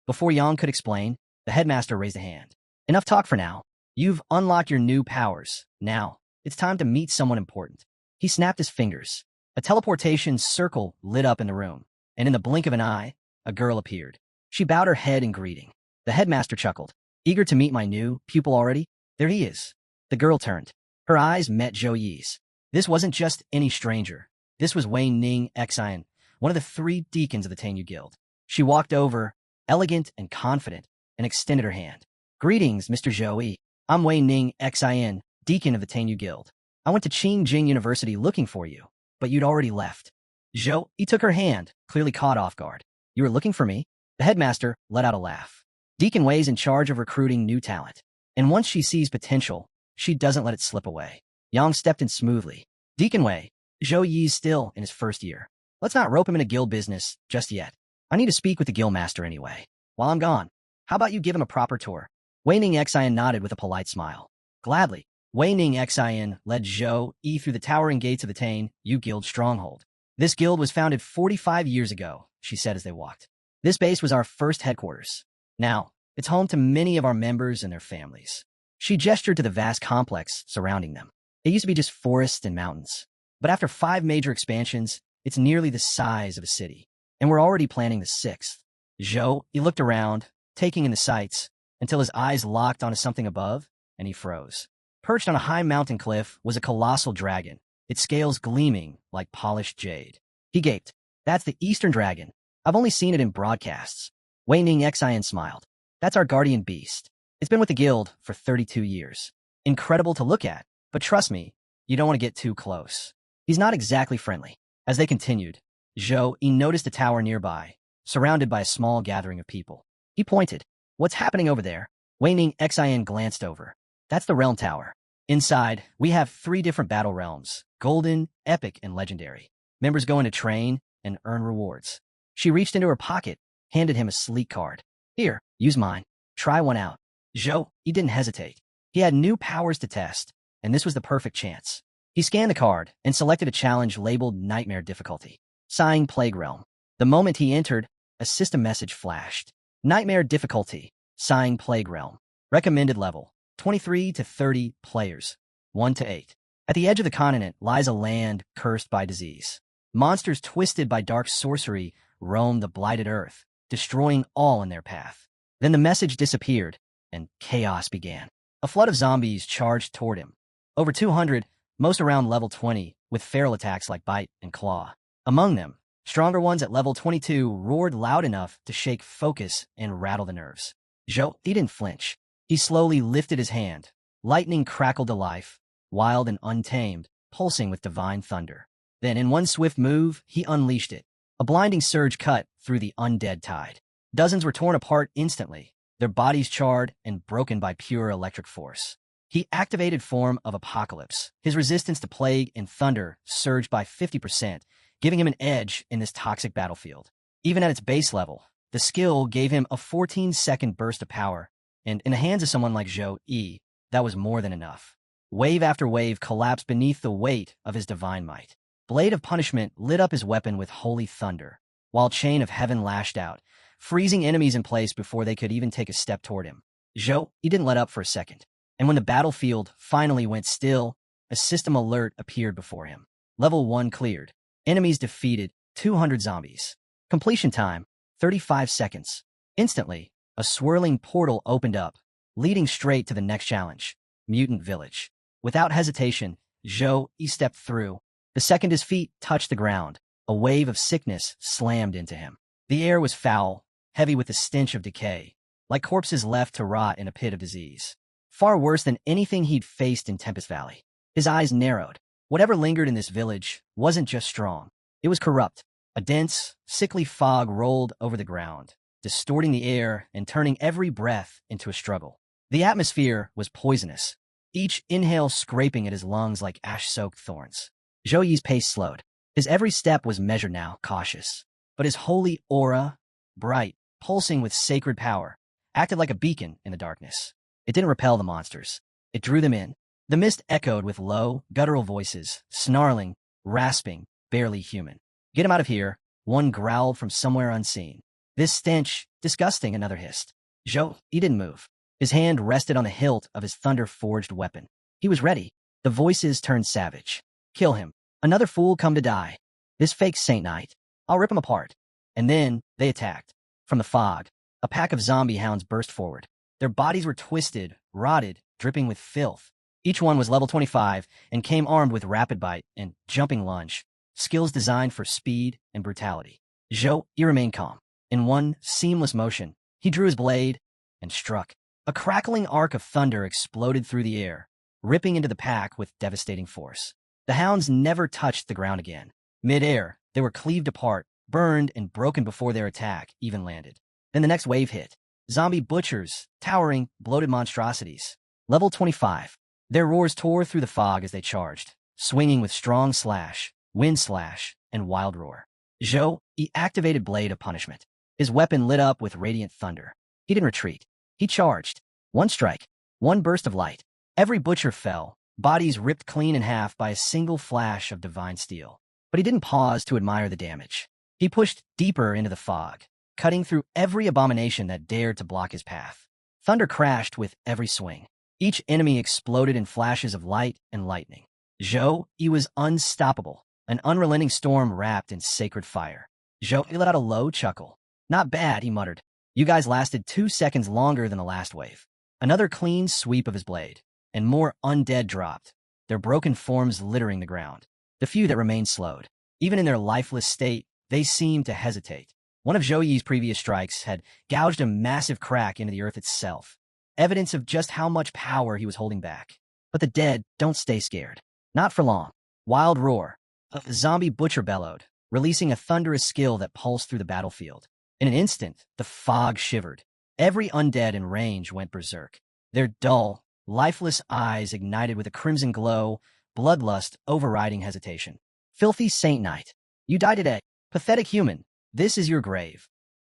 Before Yang could explain, the headmaster raised a hand. Enough talk for now. You've unlocked your new powers. Now, it's time to meet someone important. He snapped his fingers. A teleportation circle lit up in the room, and in the blink of an eye, a girl appeared. She bowed her head in greeting. The headmaster chuckled. Eager to meet my new pupil already? There he is. The girl turned. Her eyes met Zhou Yi's. This wasn't just any stranger. This was Wei Ning Xian, one of the 3 deacons of the Tenyu Guild. She walked over, elegant and confident, and extended her hand. Greetings, Mr. Zhou Yi. I'm Wei Ning Xian, deacon of the Tenyu Guild. I went to Ching Jing University looking for you, but you'd already left. Zhou Yi took her hand, clearly caught off guard. You were looking for me? The headmaster let out a laugh. Deacon Wei's in charge of recruiting new talent. And once she sees potential, she doesn't let it slip away. Yang stepped in smoothly. Deacon Wei, Zhou Yi's still in his first year. Let's not rope him into guild business just yet. I need to speak with the guild master anyway. While I'm gone, how about you give him a proper tour? Wei Ning Xian nodded with a polite smile. Gladly. Wei Ning Xian led Zhou Yi through the towering gates of the Tane Yu Guild stronghold. This guild was founded 45 years ago, she said as they walked. This base was our first headquarters. Now, it's home to many of our members and their families. She gestured to the vast complex surrounding them. It used to be just forests and mountains. But after 5 major expansions, it's nearly the size of a city. And we're already planning the 6th. Zhou, he looked around, taking in the sights, until his eyes locked onto something above, and he froze. Perched on a high mountain cliff was a colossal dragon, its scales gleaming like polished jade. He gaped. That's the Eastern Dragon. I've only seen it in broadcasts. Wei Ning Xian smiled. That's our guardian beast. It's been with the guild for 32 years. Incredible to look at, but trust me, you don't want to get too close. He's not exactly friendly. As they continued, Zhou Yi noticed a tower nearby, surrounded by a small gathering of people. He pointed. What's happening over there? Wei Ning Xian glanced over. That's the realm tower. Inside, we have 3 different battle realms, golden, epic, and legendary. Members go in to train and earn rewards. She reached into her pocket, handed him a sleek card. Here, use mine. Try one out. Zhou, he didn't hesitate. He had new powers to test, and this was the perfect chance. He scanned the card and selected a challenge labeled Nightmare Difficulty. Sighing Plague Realm. The moment he entered, a system message flashed. Nightmare Difficulty. Sighing Plague Realm. Recommended level. 23 to 30 players. 1 to 8. At the edge of the continent lies a land cursed by disease. Monsters twisted by dark sorcery roam the blighted earth, destroying all in their path. Then the message disappeared, and chaos began. A flood of zombies charged toward him. Over 200, most around level 20, with feral attacks like bite and claw. Among them, stronger ones at level 22 roared loud enough to shake focus and rattle the nerves. Zhou, he didn't flinch. He slowly lifted his hand. Lightning crackled to life, wild and untamed, pulsing with divine thunder. Then, in one swift move, he unleashed it. A blinding surge cut through the undead tide. Dozens were torn apart instantly, their bodies charred and broken by pure electric force. He activated Form of Apocalypse. His resistance to plague and thunder surged by 50%, giving him an edge in this toxic battlefield. Even at its base level, the skill gave him a 14-second burst of power, and in the hands of someone like Zhou Yi, that was more than enough. Wave after wave collapsed beneath the weight of his divine might. Blade of Punishment lit up his weapon with holy thunder, while Chain of Heaven lashed out, freezing enemies in place before they could even take a step toward him. Zhou, he didn't let up for a second. And when the battlefield finally went still, a system alert appeared before him. Level 1 cleared. Enemies defeated, 200 zombies. Completion time, 35 seconds. Instantly, a swirling portal opened up, leading straight to the next challenge, Mutant Village. Without hesitation, Zhou Yi stepped through. The second his feet touched the ground, a wave of sickness slammed into him. The air was foul, heavy with the stench of decay, like corpses left to rot in a pit of disease. Far worse than anything he'd faced in Tempest Valley. His eyes narrowed. Whatever lingered in this village wasn't just strong. It was corrupt. A dense, sickly fog rolled over the ground, distorting the air and turning every breath into a struggle. The atmosphere was poisonous, each inhale scraping at his lungs like ash-soaked thorns. Zhou Yi's pace slowed. His every step was measured now, cautious. But his holy aura, bright, pulsing with sacred power, acted like a beacon in the darkness. It didn't repel the monsters. It drew them in. The mist echoed with low, guttural voices, snarling, rasping, barely human. Get him out of here, one growled from somewhere unseen. This stench, disgusting, another hissed. Zhou, he didn't move. His hand rested on the hilt of his thunder-forged weapon. He was ready. The voices turned savage. Kill him. Another fool come to die. This fake Saint Knight. I'll rip him apart. And then they attacked. From the fog, a pack of zombie hounds burst forward. Their bodies were twisted, rotted, dripping with filth. Each one was level 25 and came armed with rapid bite and jumping lunge, skills designed for speed and brutality. Zhou, he remained calm. In one seamless motion, he drew his blade and struck. A crackling arc of thunder exploded through the air, ripping into the pack with devastating force. The hounds never touched the ground again. Mid-air, they were cleaved apart, burned and broken before their attack even landed. Then the next wave hit. Zombie butchers, towering, bloated monstrosities, Level 25. Their roars tore through the fog as they charged, swinging with strong slash, wind slash, and wild roar. Zhou, he activated Blade of Punishment. His weapon lit up with radiant thunder. He didn't retreat. He charged. One strike. One burst of light. Every butcher fell, bodies ripped clean in half by a single flash of divine steel. But he didn't pause to admire the damage. He pushed deeper into the fog, cutting through every abomination that dared to block his path. Thunder crashed with every swing. Each enemy exploded in flashes of light and lightning. Zhou, he was unstoppable, an unrelenting storm wrapped in sacred fire. Zhou, he let out a low chuckle. Not bad, he muttered. You guys lasted 2 seconds longer than the last wave. Another clean sweep of his blade, and more undead dropped, their broken forms littering the ground. The few that remained slowed. Even in their lifeless state, they seemed to hesitate. One of Zhou Yi's previous strikes had gouged a massive crack into the earth itself, evidence of just how much power he was holding back. But the dead don't stay scared. Not for long. Wild roar. A zombie butcher bellowed, releasing a thunderous skill that pulsed through the battlefield. In an instant, the fog shivered. Every undead in range went berserk. Their dull, lifeless eyes ignited with a crimson glow, bloodlust overriding hesitation. Filthy Saint Knight. You died today. Pathetic human. This is your grave.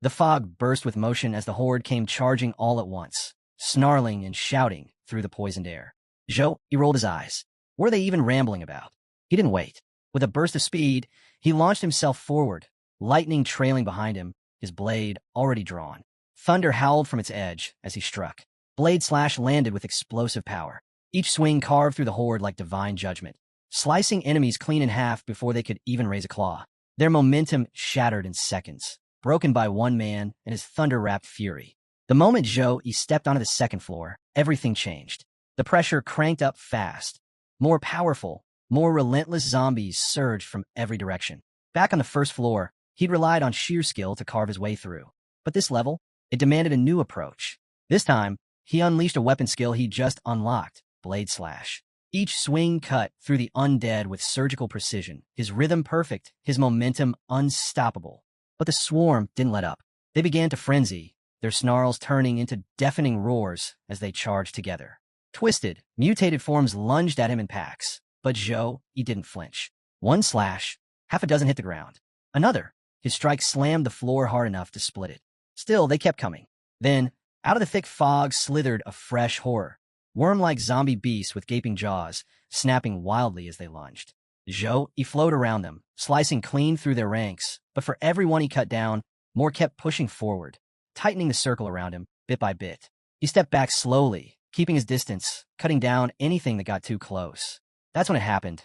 The fog burst with motion as the horde came charging all at once, snarling and shouting through the poisoned air. Zhou, he rolled his eyes. What are they even rambling about? He didn't wait. With a burst of speed, he launched himself forward, lightning trailing behind him, his blade already drawn. Thunder howled from its edge as he struck. Blade slash landed with explosive power. Each swing carved through the horde like divine judgment, slicing enemies clean in half before they could even raise a claw. Their momentum shattered in seconds, broken by one man and his thunder-wrapped fury. The moment Zhou stepped onto the second floor, everything changed. The pressure cranked up fast. More powerful, more relentless zombies surged from every direction. Back on the first floor, he'd relied on sheer skill to carve his way through. But this level, it demanded a new approach. This time, he unleashed a weapon skill he just unlocked, Blade Slash. Each swing cut through the undead with surgical precision, his rhythm perfect, his momentum unstoppable. But the swarm didn't let up. They began to frenzy, their snarls turning into deafening roars as they charged together. Twisted, mutated forms lunged at him in packs, but Zhou, he didn't flinch. One slash, half a dozen hit the ground. Another, his strike slammed the floor hard enough to split it. Still, they kept coming. Then, out of the thick fog slithered a fresh horror. Worm-like zombie beasts with gaping jaws, snapping wildly as they lunged. Zhou, he flowed around them, slicing clean through their ranks, but for every one he cut down, more kept pushing forward, tightening the circle around him, bit by bit. He stepped back slowly, keeping his distance, cutting down anything that got too close. That's when it happened.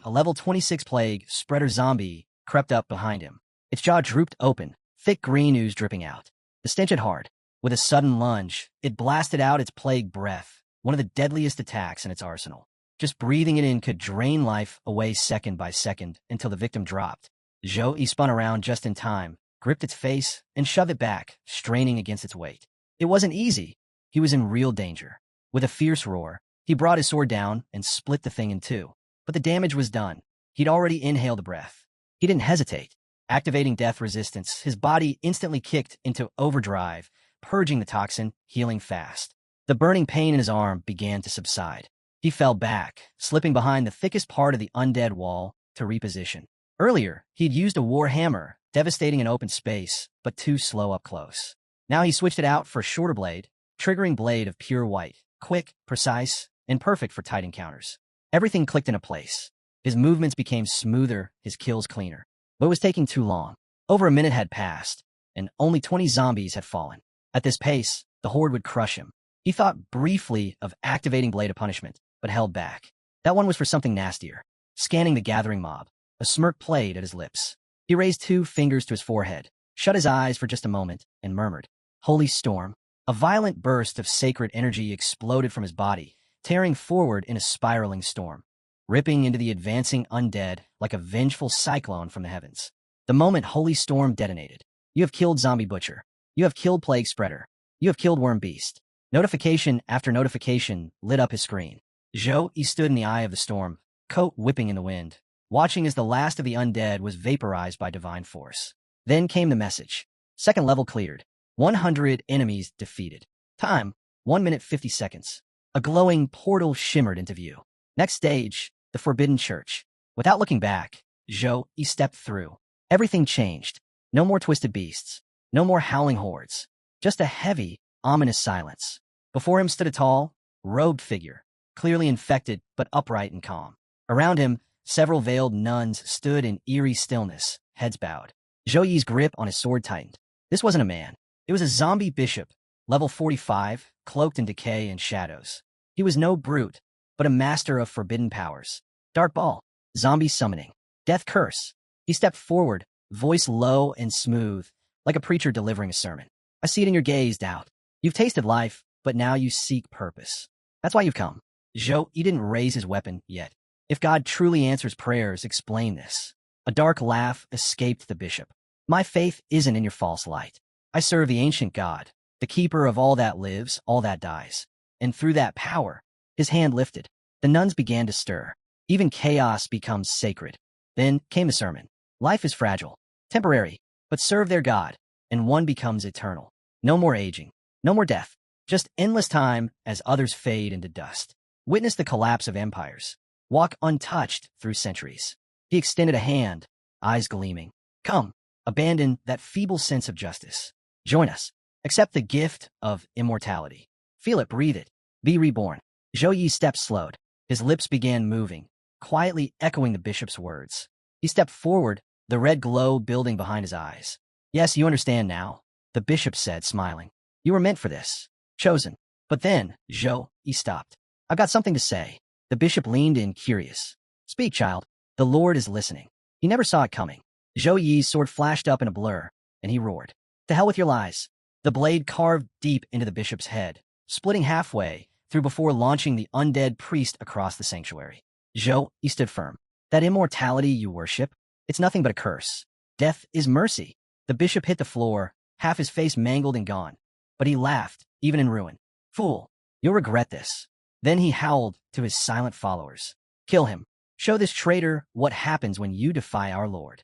A level 26 plague, spreader zombie, crept up behind him. Its jaw drooped open, thick green ooze dripping out. The stench hit hard. With a sudden lunge, it blasted out its plague breath, one of the deadliest attacks in its arsenal. Just breathing it in could drain life away second by second until the victim dropped. Zhou, he spun around just in time, gripped its face, and shoved it back, straining against its weight. It wasn't easy. He was in real danger. With a fierce roar, he brought his sword down and split the thing in two. But the damage was done. He'd already inhaled the breath. He didn't hesitate. Activating death resistance, his body instantly kicked into overdrive, purging the toxin, healing fast. The burning pain in his arm began to subside. He fell back, slipping behind the thickest part of the undead wall to reposition. Earlier, he'd used a war hammer, devastating an open space, but too slow up close. Now he switched it out for a shorter blade, triggering blade of pure white, quick, precise, and perfect for tight encounters. Everything clicked into place. His movements became smoother, his kills cleaner. But it was taking too long. Over a minute had passed, and only 20 zombies had fallen. At this pace, the horde would crush him. He thought briefly of activating Blade of Punishment, but held back. That one was for something nastier. Scanning the gathering mob, a smirk played at his lips. He raised 2 fingers to his forehead, shut his eyes for just a moment, and murmured, "Holy Storm." A violent burst of sacred energy exploded from his body, tearing forward in a spiraling storm, ripping into the advancing undead like a vengeful cyclone from the heavens. The moment Holy Storm detonated, you have killed Zombie Butcher. You have killed Plague Spreader. You have killed Worm Beast. Notification after notification lit up his screen. Zhou, he stood in the eye of the storm, coat whipping in the wind, watching as the last of the undead was vaporized by divine force. Then came the message. Second level cleared. 100 enemies defeated. Time, 1 minute 50 seconds. A glowing portal shimmered into view. Next stage, the Forbidden Church. Without looking back, Zhou Yi stepped through. Everything changed. No more twisted beasts. No more howling hordes. Just a heavy, ominous silence. Before him stood a tall, robed figure, clearly infected but upright and calm. Around him, several veiled nuns stood in eerie stillness, heads bowed. Zhou Yi's grip on his sword tightened. This wasn't a man. It was a zombie bishop, level 45, cloaked in decay and shadows. He was no brute, but a master of forbidden powers. Dark Ball, zombie summoning, death curse. He stepped forward, voice low and smooth, like a preacher delivering a sermon. I see it in your gaze, doubt. You've tasted life, but now you seek purpose. That's why you've come. Zhou Yi didn't raise his weapon yet. If God truly answers prayers, explain this. A dark laugh escaped the bishop. My faith isn't in your false light. I serve the ancient God, the keeper of all that lives, all that dies. And through that power, his hand lifted. The nuns began to stir. Even chaos becomes sacred. Then came the sermon. Life is fragile, temporary, but serve their God, and one becomes eternal. No more aging, no more death, just endless time as others fade into dust. Witness the collapse of empires. Walk untouched through centuries. He extended a hand, eyes gleaming. Come, abandon that feeble sense of justice. Join us. Accept the gift of immortality. Feel it, breathe it. Be reborn. Zhou Yi's steps slowed. His lips began moving, quietly echoing the bishop's words. He stepped forward, the red glow building behind his eyes. Yes, you understand now, the bishop said, smiling. You were meant for this. Chosen. But then, Zhou Yi stopped. I've got something to say. The bishop leaned in, curious. Speak, child. The Lord is listening. He never saw it coming. Zhou Yi's sword flashed up in a blur, and he roared. To hell with your lies. The blade carved deep into the bishop's head, splitting halfway through before launching the undead priest across the sanctuary. Zhou Yi stood firm. That immortality you worship, it's nothing but a curse. Death is mercy. The bishop hit the floor, half his face mangled and gone. But he laughed, even in ruin. Fool, you'll regret this. Then he howled to his silent followers. Kill him. Show this traitor what happens when you defy our Lord.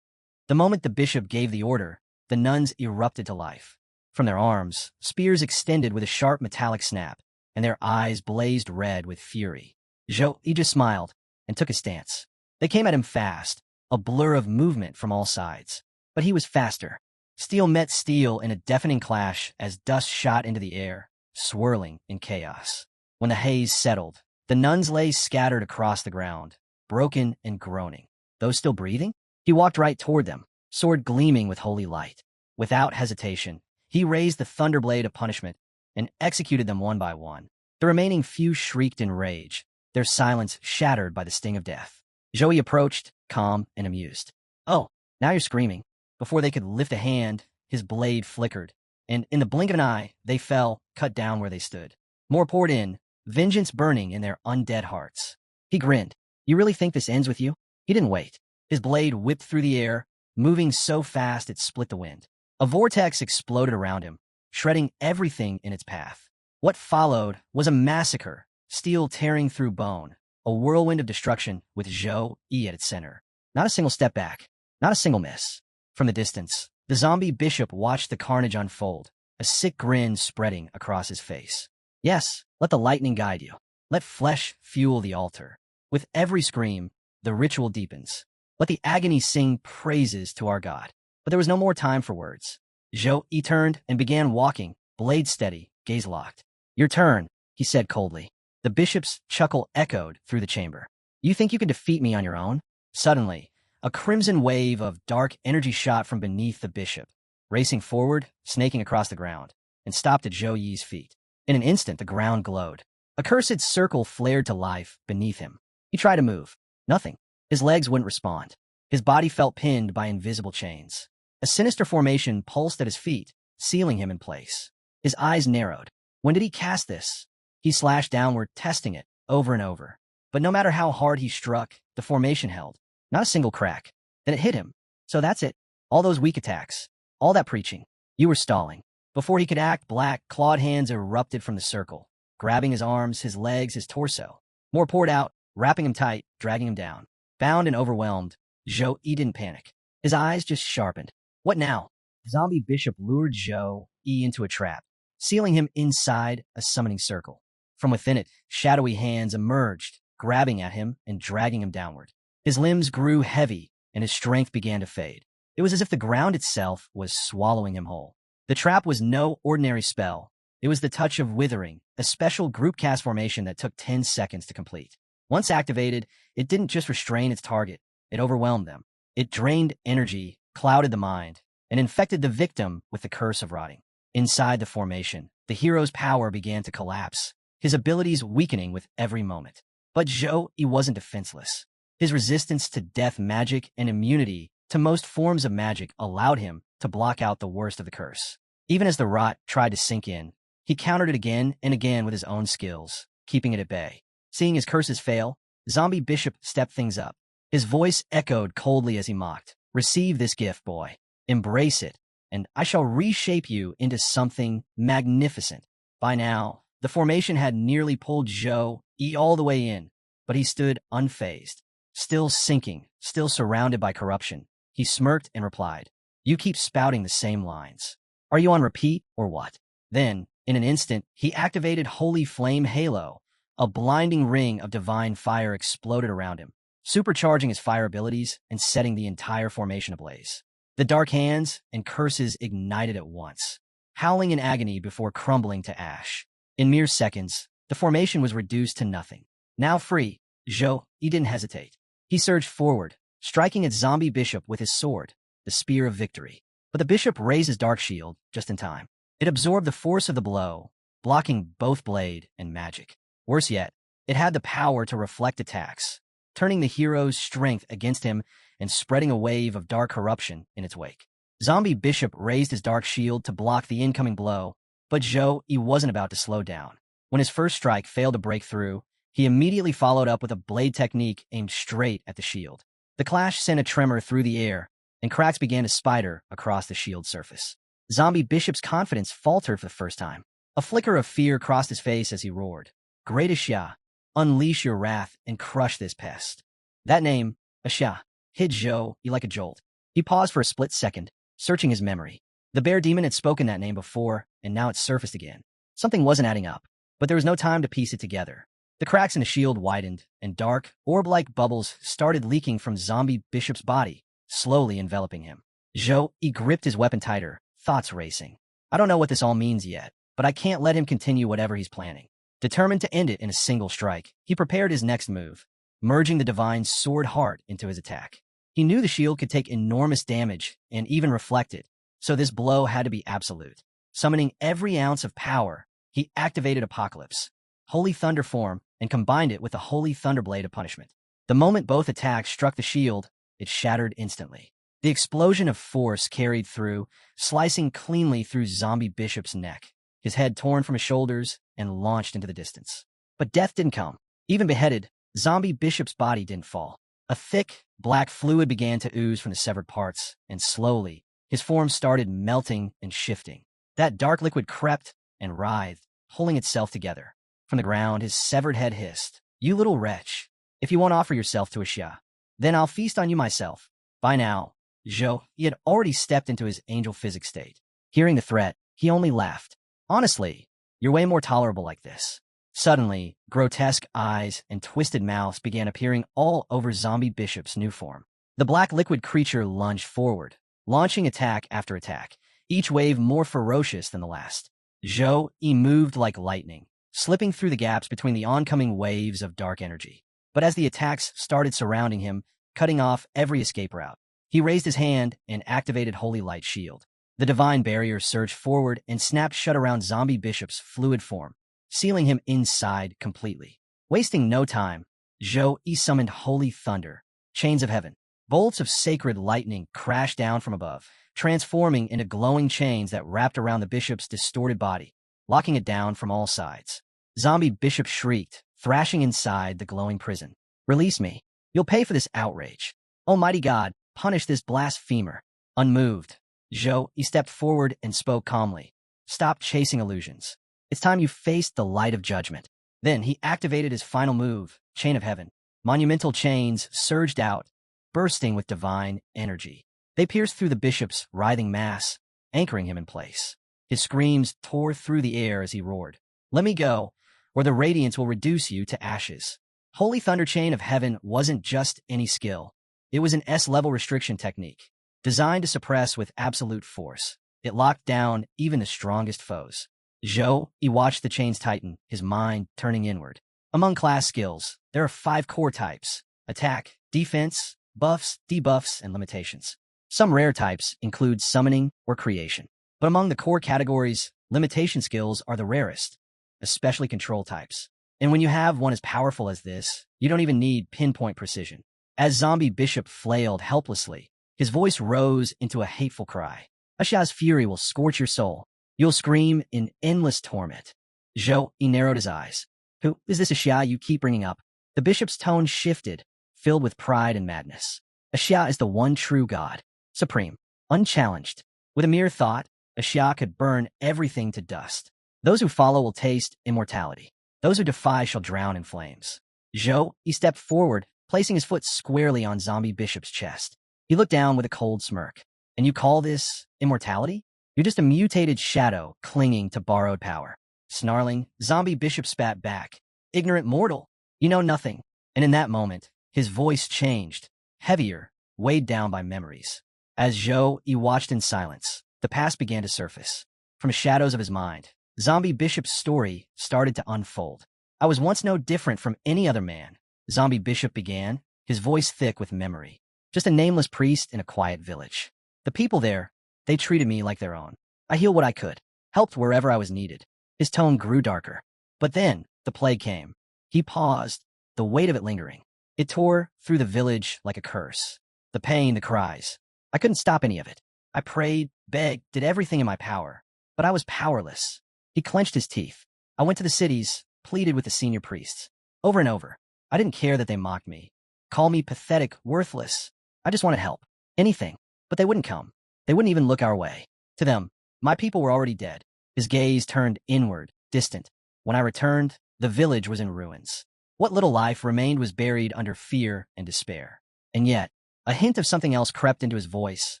The moment the bishop gave the order, the nuns erupted to life. From their arms, spears extended with a sharp metallic snap, and their eyes blazed red with fury. Zhou Yi just smiled and took a stance. They came at him fast, a blur of movement from all sides. But he was faster. Steel met steel in a deafening clash as dust shot into the air, swirling in chaos. When the haze settled, the nuns lay scattered across the ground, broken and groaning. Those still breathing? He walked right toward them, sword gleaming with holy light. Without hesitation, he raised the thunderblade of punishment and executed them one by one. The remaining few shrieked in rage, their silence shattered by the sting of death. Zhou Yi approached, calm and amused. Oh, now you're screaming. Before they could lift a hand, his blade flickered, and in the blink of an eye, they fell, cut down where they stood. More poured in, vengeance burning in their undead hearts. He grinned. You really think this ends with you? He didn't wait. His blade whipped through the air, moving so fast it split the wind. A vortex exploded around him, shredding everything in its path. What followed was a massacre, steel tearing through bone, a whirlwind of destruction with Zhou Yi at its center. Not a single step back, not a single miss. From the distance, the zombie bishop watched the carnage unfold, a sick grin spreading across his face. Yes, let the lightning guide you. Let flesh fuel the altar. With every scream, the ritual deepens. Let the agony sing praises to our God. But there was no more time for words. Zhou Yi turned and began walking, blade steady, gaze locked. Your turn, he said coldly. The bishop's chuckle echoed through the chamber. You think you can defeat me on your own? Suddenly, a crimson wave of dark energy shot from beneath the bishop, racing forward, snaking across the ground, and stopped at Zhou Yi's feet. In an instant, the ground glowed. A cursed circle flared to life beneath him. He tried to move. Nothing. His legs wouldn't respond. His body felt pinned by invisible chains. A sinister formation pulsed at his feet, sealing him in place. His eyes narrowed. When did he cast this? He slashed downward, testing it, over and over. But no matter how hard he struck, the formation held. Not a single crack. Then it hit him. So that's it. All those weak attacks. All that preaching. You were stalling. Before he could act, black, clawed hands erupted from the circle, grabbing his arms, his legs, his torso. More poured out, wrapping him tight, dragging him down. Bound and overwhelmed, Zhou Yi didn't panic. His eyes just sharpened. What now? The zombie bishop lured Zhou Yi into a trap, sealing him inside a summoning circle. From within it, shadowy hands emerged, grabbing at him and dragging him downward. His limbs grew heavy, and his strength began to fade. It was as if the ground itself was swallowing him whole. The trap was no ordinary spell. It was the touch of withering, a special group cast formation that took 10 seconds to complete. Once activated, it didn't just restrain its target, it overwhelmed them. It drained energy, clouded the mind, and infected the victim with the curse of rotting. Inside the formation, the hero's power began to collapse, his abilities weakening with every moment. But Zhou, he wasn't defenseless. His resistance to death magic and immunity to most forms of magic allowed him to block out the worst of the curse. Even as the rot tried to sink in, he countered it again and again with his own skills, keeping it at bay. Seeing his curses fail, Zombie Bishop stepped things up. His voice echoed coldly as he mocked. "Receive this gift, boy. Embrace it, and I shall reshape you into something magnificent." By now, the formation had nearly pulled Zhou all the way in, but he stood unfazed. Still sinking, still surrounded by corruption, he smirked and replied, "You keep spouting the same lines. Are you on repeat or what?" Then, in an instant, he activated Holy Flame Halo. A blinding ring of divine fire exploded around him, supercharging his fire abilities and setting the entire formation ablaze. The dark hands and curses ignited at once, howling in agony before crumbling to ash. In mere seconds, the formation was reduced to nothing. Now free, Zhou, he didn't hesitate. He surged forward, striking at Zombie Bishop with his sword, the Spear of Victory. But the bishop raised his dark shield just in time. It absorbed the force of the blow, blocking both blade and magic. Worse yet, it had the power to reflect attacks, turning the hero's strength against him and spreading a wave of dark corruption in its wake. Zombie Bishop raised his dark shield to block the incoming blow, but Zhou, he wasn't about to slow down. When his first strike failed to break through, he immediately followed up with a blade technique aimed straight at the shield. The clash sent a tremor through the air, and cracks began to spider across the shield's surface. Zombie Bishop's confidence faltered for the first time. A flicker of fear crossed his face as he roared, "Great Xia, unleash your wrath and crush this pest." That name, Xia, hit Zhou like a jolt. He paused for a split second, searching his memory. The bear demon had spoken that name before, and now it surfaced again. Something wasn't adding up, but there was no time to piece it together. The cracks in the shield widened, and dark, orb-like bubbles started leaking from Zombie Bishop's body, slowly enveloping him. Zhou, he gripped his weapon tighter, thoughts racing. I don't know what this all means yet, but I can't let him continue whatever he's planning. Determined to end it in a single strike, he prepared his next move, merging the divine sword heart into his attack. He knew the shield could take enormous damage and even reflect it, so this blow had to be absolute. Summoning every ounce of power, he activated Apocalypse, Holy Thunder form, and combined it with the Holy Thunderblade of Punishment. The moment both attacks struck the shield, it shattered instantly. The explosion of force carried through, slicing cleanly through Zombie Bishop's neck, his head torn from his shoulders and launched into the distance. But death didn't come. Even beheaded, Zombie Bishop's body didn't fall. A thick, black fluid began to ooze from the severed parts, and slowly, his form started melting and shifting. That dark liquid crept and writhed, pulling itself together. From the ground, his severed head hissed, "You little wretch, if you won't offer yourself to Xia, then I'll feast on you myself." By now, Zhou, he had already stepped into his angel physic state. Hearing the threat, he only laughed. "Honestly, you're way more tolerable like this." Suddenly, grotesque eyes and twisted mouths began appearing all over Zombie Bishop's new form. The black liquid creature lunged forward, launching attack after attack, each wave more ferocious than the last. Zhou, he moved like lightning, slipping through the gaps between the oncoming waves of dark energy. But as the attacks started surrounding him, cutting off every escape route, he raised his hand and activated Holy Light Shield. The divine barrier surged forward and snapped shut around Zombie Bishop's fluid form, sealing him inside completely. Wasting no time, Zhou summoned Holy Thunder, Chains of Heaven. Bolts of sacred lightning crashed down from above, transforming into glowing chains that wrapped around the bishop's distorted body, locking it down from all sides. Zombie Bishop shrieked, thrashing inside the glowing prison. "Release me. You'll pay for this outrage. Almighty God, punish this blasphemer." Unmoved, Zhou, he stepped forward and spoke calmly. "Stop chasing illusions. It's time you faced the light of judgment." Then he activated his final move, Chain of Heaven. Monumental chains surged out, bursting with divine energy. They pierced through the bishop's writhing mass, anchoring him in place. His screams tore through the air as he roared, "Let me go, or the radiance will reduce you to ashes. Holy Thunder Chain of Heaven wasn't just any skill. It was an S-level restriction technique, designed to suppress with absolute force. It locked down even the strongest foes. Zhou, he watched the chains tighten, his mind turning inward. Among class skills, there are 5 core types: attack, defense, buffs, debuffs, and limitations. Some rare types include summoning or creation. But among the core categories, limitation skills are the rarest, especially control types. And when you have one as powerful as this, you don't even need pinpoint precision. As Zombie Bishop flailed helplessly, his voice rose into a hateful cry. Ashia's fury will scorch your soul. You'll scream in endless torment. Zhou, he narrowed his eyes. Who is this Ashia you keep bringing up? The bishop's tone shifted, filled with pride and madness. Ashia is the one true god, supreme, unchallenged. With a mere thought, Ashia could burn everything to dust. Those who follow will taste immortality. Those who defy shall drown in flames. Zhou, he stepped forward, placing his foot squarely on Zombie Bishop's chest. He looked down with a cold smirk. And you call this immortality? You're just a mutated shadow clinging to borrowed power. Snarling, Zombie Bishop spat back. Ignorant mortal, you know nothing. And in that moment, his voice changed, heavier, weighed down by memories. As Zhou, he watched in silence, the past began to surface. From shadows of his mind, Zombie Bishop's story started to unfold. I was once no different from any other man. Zombie Bishop began, his voice thick with memory. Just a nameless priest in a quiet village. The people there, they treated me like their own. I healed what I could, helped wherever I was needed. His tone grew darker. But then, the plague came. He paused, the weight of it lingering. It tore through the village like a curse. The pain, the cries. I couldn't stop any of it. I prayed, begged, did everything in my power. But I was powerless. He clenched his teeth. I went to the cities, pleaded with the senior priests. Over and over. I didn't care that they mocked me. Called me pathetic, worthless. I just wanted help. Anything. But they wouldn't come. They wouldn't even look our way. To them, my people were already dead. His gaze turned inward, distant. When I returned, the village was in ruins. What little life remained was buried under fear and despair. And yet, a hint of something else crept into his voice,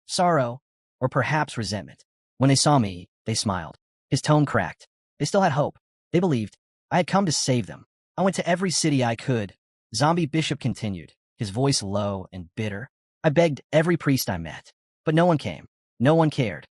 sorrow, or perhaps resentment. When they saw me, they smiled. His tone cracked. They still had hope. They believed. I had come to save them. I went to every city I could. Zombie Bishop continued, his voice low and bitter. I begged every priest I met. But no one came. No one cared.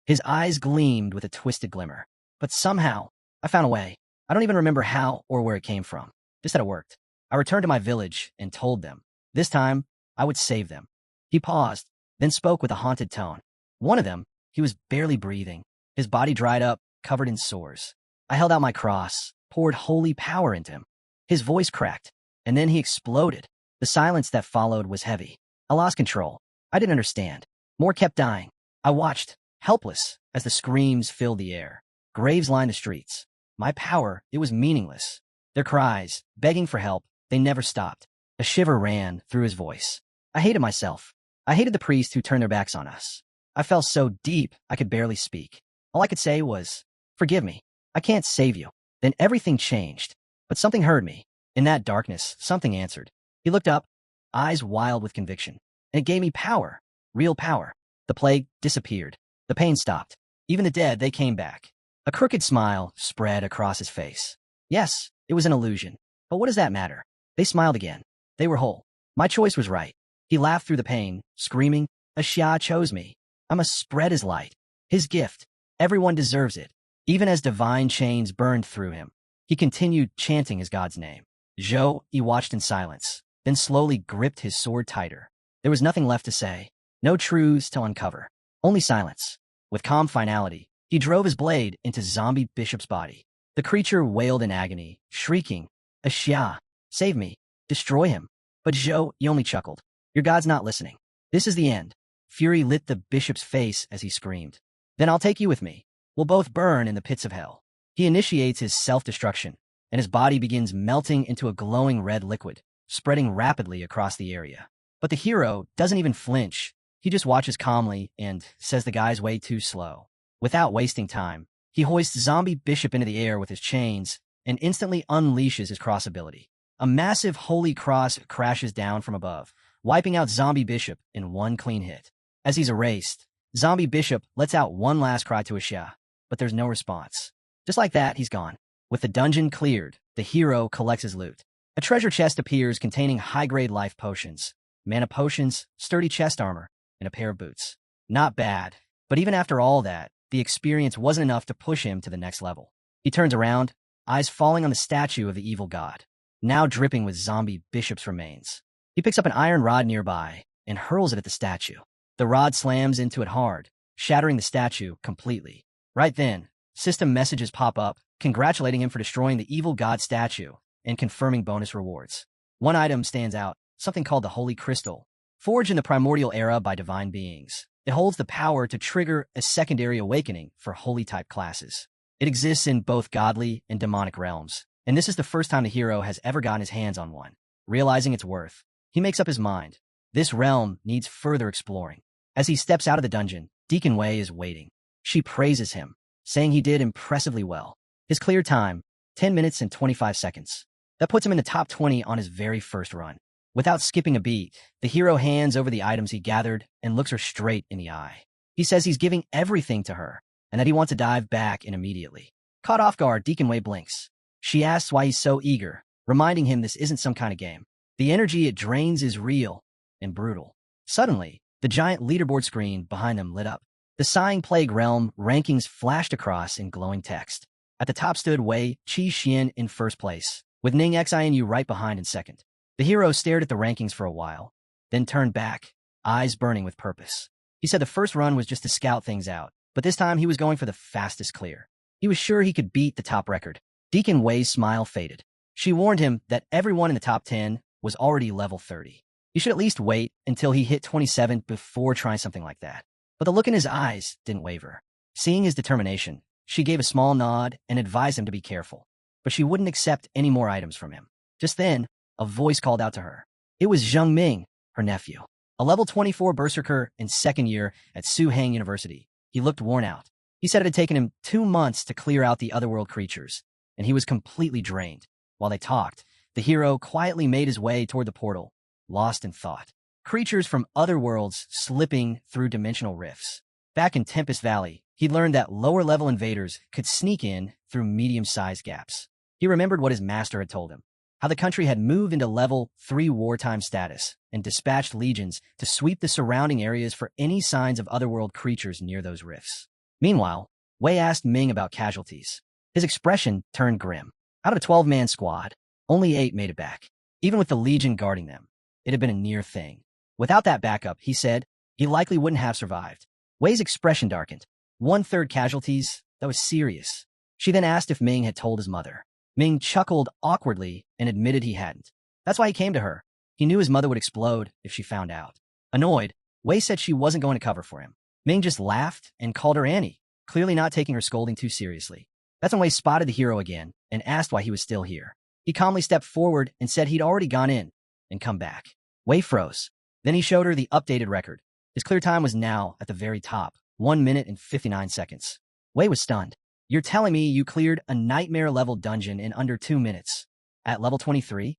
His eyes gleamed with a twisted glimmer. But somehow, I found a way. I don't even remember how or where it came from. Just that it worked. I returned to my village and told them. This time, I would save them. He paused, then spoke with a haunted tone. One of them, he was barely breathing. His body dried up, covered in sores. I held out my cross, poured holy power into him. His voice cracked, and then he exploded. The silence that followed was heavy. I lost control. I didn't understand. More kept dying. I watched, helpless, as the screams filled the air. Graves lined the streets. My power, it was meaningless. Their cries, begging for help, they never stopped. A shiver ran through his voice. I hated myself. I hated the priests who turned their backs on us. I fell so deep I could barely speak. All I could say was, forgive me. I can't save you. Then everything changed. But something heard me. In that darkness, something answered. He looked up, eyes wild with conviction. And it gave me power. Real power. The plague disappeared. The pain stopped. Even the dead, they came back. A crooked smile spread across his face. Yes, it was an illusion. But what does that matter? They smiled again. They were whole. My choice was right. He laughed through the pain, screaming, Ashia chose me. I must spread his light. His gift. Everyone deserves it. Even as divine chains burned through him, he continued chanting his god's name. Zhou, he watched in silence, then slowly gripped his sword tighter. There was nothing left to say. No truths to uncover. Only silence. With calm finality, he drove his blade into Zombie Bishop's body. The creature wailed in agony, shrieking, Ashia, save me, destroy him. But Zhou, he only chuckled. Your god's not listening. This is the end. Fury lit the bishop's face as he screamed. Then I'll take you with me. We'll both burn in the pits of hell. He initiates his self-destruction, and his body begins melting into a glowing red liquid, spreading rapidly across the area. But the hero doesn't even flinch. He just watches calmly and says the guy's way too slow. Without wasting time, he hoists Zombie Bishop into the air with his chains and instantly unleashes his cross ability. A massive holy cross crashes down from above, wiping out Zombie Bishop in one clean hit. As he's erased, Zombie Bishop lets out one last cry to Ashia, but there's no response. Just like that, he's gone. With the dungeon cleared, the hero collects his loot. A treasure chest appears containing high-grade life potions, mana potions, sturdy chest armor, and a pair of boots. Not bad, but even after all that, the experience wasn't enough to push him to the next level. He turns around, eyes falling on the statue of the evil god, now dripping with zombie bishop's remains. He picks up an iron rod nearby and hurls it at the statue. The rod slams into it hard, shattering the statue completely. Right then, system messages pop up, congratulating him for destroying the evil god statue and confirming bonus rewards. One item stands out, something called the Holy Crystal, forged in the primordial era by divine beings. It holds the power to trigger a secondary awakening for holy-type classes. It exists in both godly and demonic realms, and this is the first time the hero has ever gotten his hands on one. Realizing its worth, he makes up his mind. This realm needs further exploring. As he steps out of the dungeon, Deacon Wei is waiting. She praises him, saying he did impressively well. His clear time, 10 minutes and 25 seconds. That puts him in the top 20 on his very first run. Without skipping a beat, the hero hands over the items he gathered and looks her straight in the eye. He says he's giving everything to her and that he wants to dive back in immediately. Caught off guard, Deacon Wei blinks. She asks why he's so eager, reminding him this isn't some kind of game. The energy it drains is real and brutal. Suddenly, the giant leaderboard screen behind them lit up. The Sighing Plague Realm rankings flashed across in glowing text. At the top stood Wei Qi-Xian in first place, with Ning Xinu right behind in second. The hero stared at the rankings for a while, then turned back, eyes burning with purpose. He said the first run was just to scout things out, but this time he was going for the fastest clear. He was sure he could beat the top record. Deacon Wei's smile faded. She warned him that everyone in the top 10 was already level 30. He should at least wait until he hit 27 before trying something like that. But the look in his eyes didn't waver. Seeing his determination, she gave a small nod and advised him to be careful. But she wouldn't accept any more items from him. Just then, a voice called out to her. It was Zheng Ming, her nephew, a level 24 berserker in second year at Suhang University. He looked worn out. He said it had taken him 2 months to clear out the otherworld creatures, and he was completely drained. While they talked, the hero quietly made his way toward the portal, lost in thought. Creatures from other worlds slipping through dimensional rifts. Back in Tempest Valley, he learned that lower-level invaders could sneak in through medium-sized gaps. He remembered what his master had told him, how the country had moved into level 3 wartime status and dispatched legions to sweep the surrounding areas for any signs of otherworld creatures near those rifts. Meanwhile, Wei asked Ming about casualties. His expression turned grim. Out of a 12-man squad, only 8 made it back. Even with the legion guarding them, it had been a near thing. Without that backup, he said, he likely wouldn't have survived. Wei's expression darkened. 1/3 casualties, that was serious. She then asked if Ming had told his mother. Ming chuckled awkwardly and admitted he hadn't. That's why he came to her. He knew his mother would explode if she found out. Annoyed, Wei said she wasn't going to cover for him. Ming just laughed and called her Annie, clearly not taking her scolding too seriously. That's when Wei spotted the hero again and asked why he was still here. He calmly stepped forward and said he'd already gone in and come back. Wei froze. Then he showed her the updated record. His clear time was now at the very top, 1 minute and 59 seconds. Wei was stunned. You're telling me you cleared a nightmare-level dungeon in under 2 minutes? At level 23?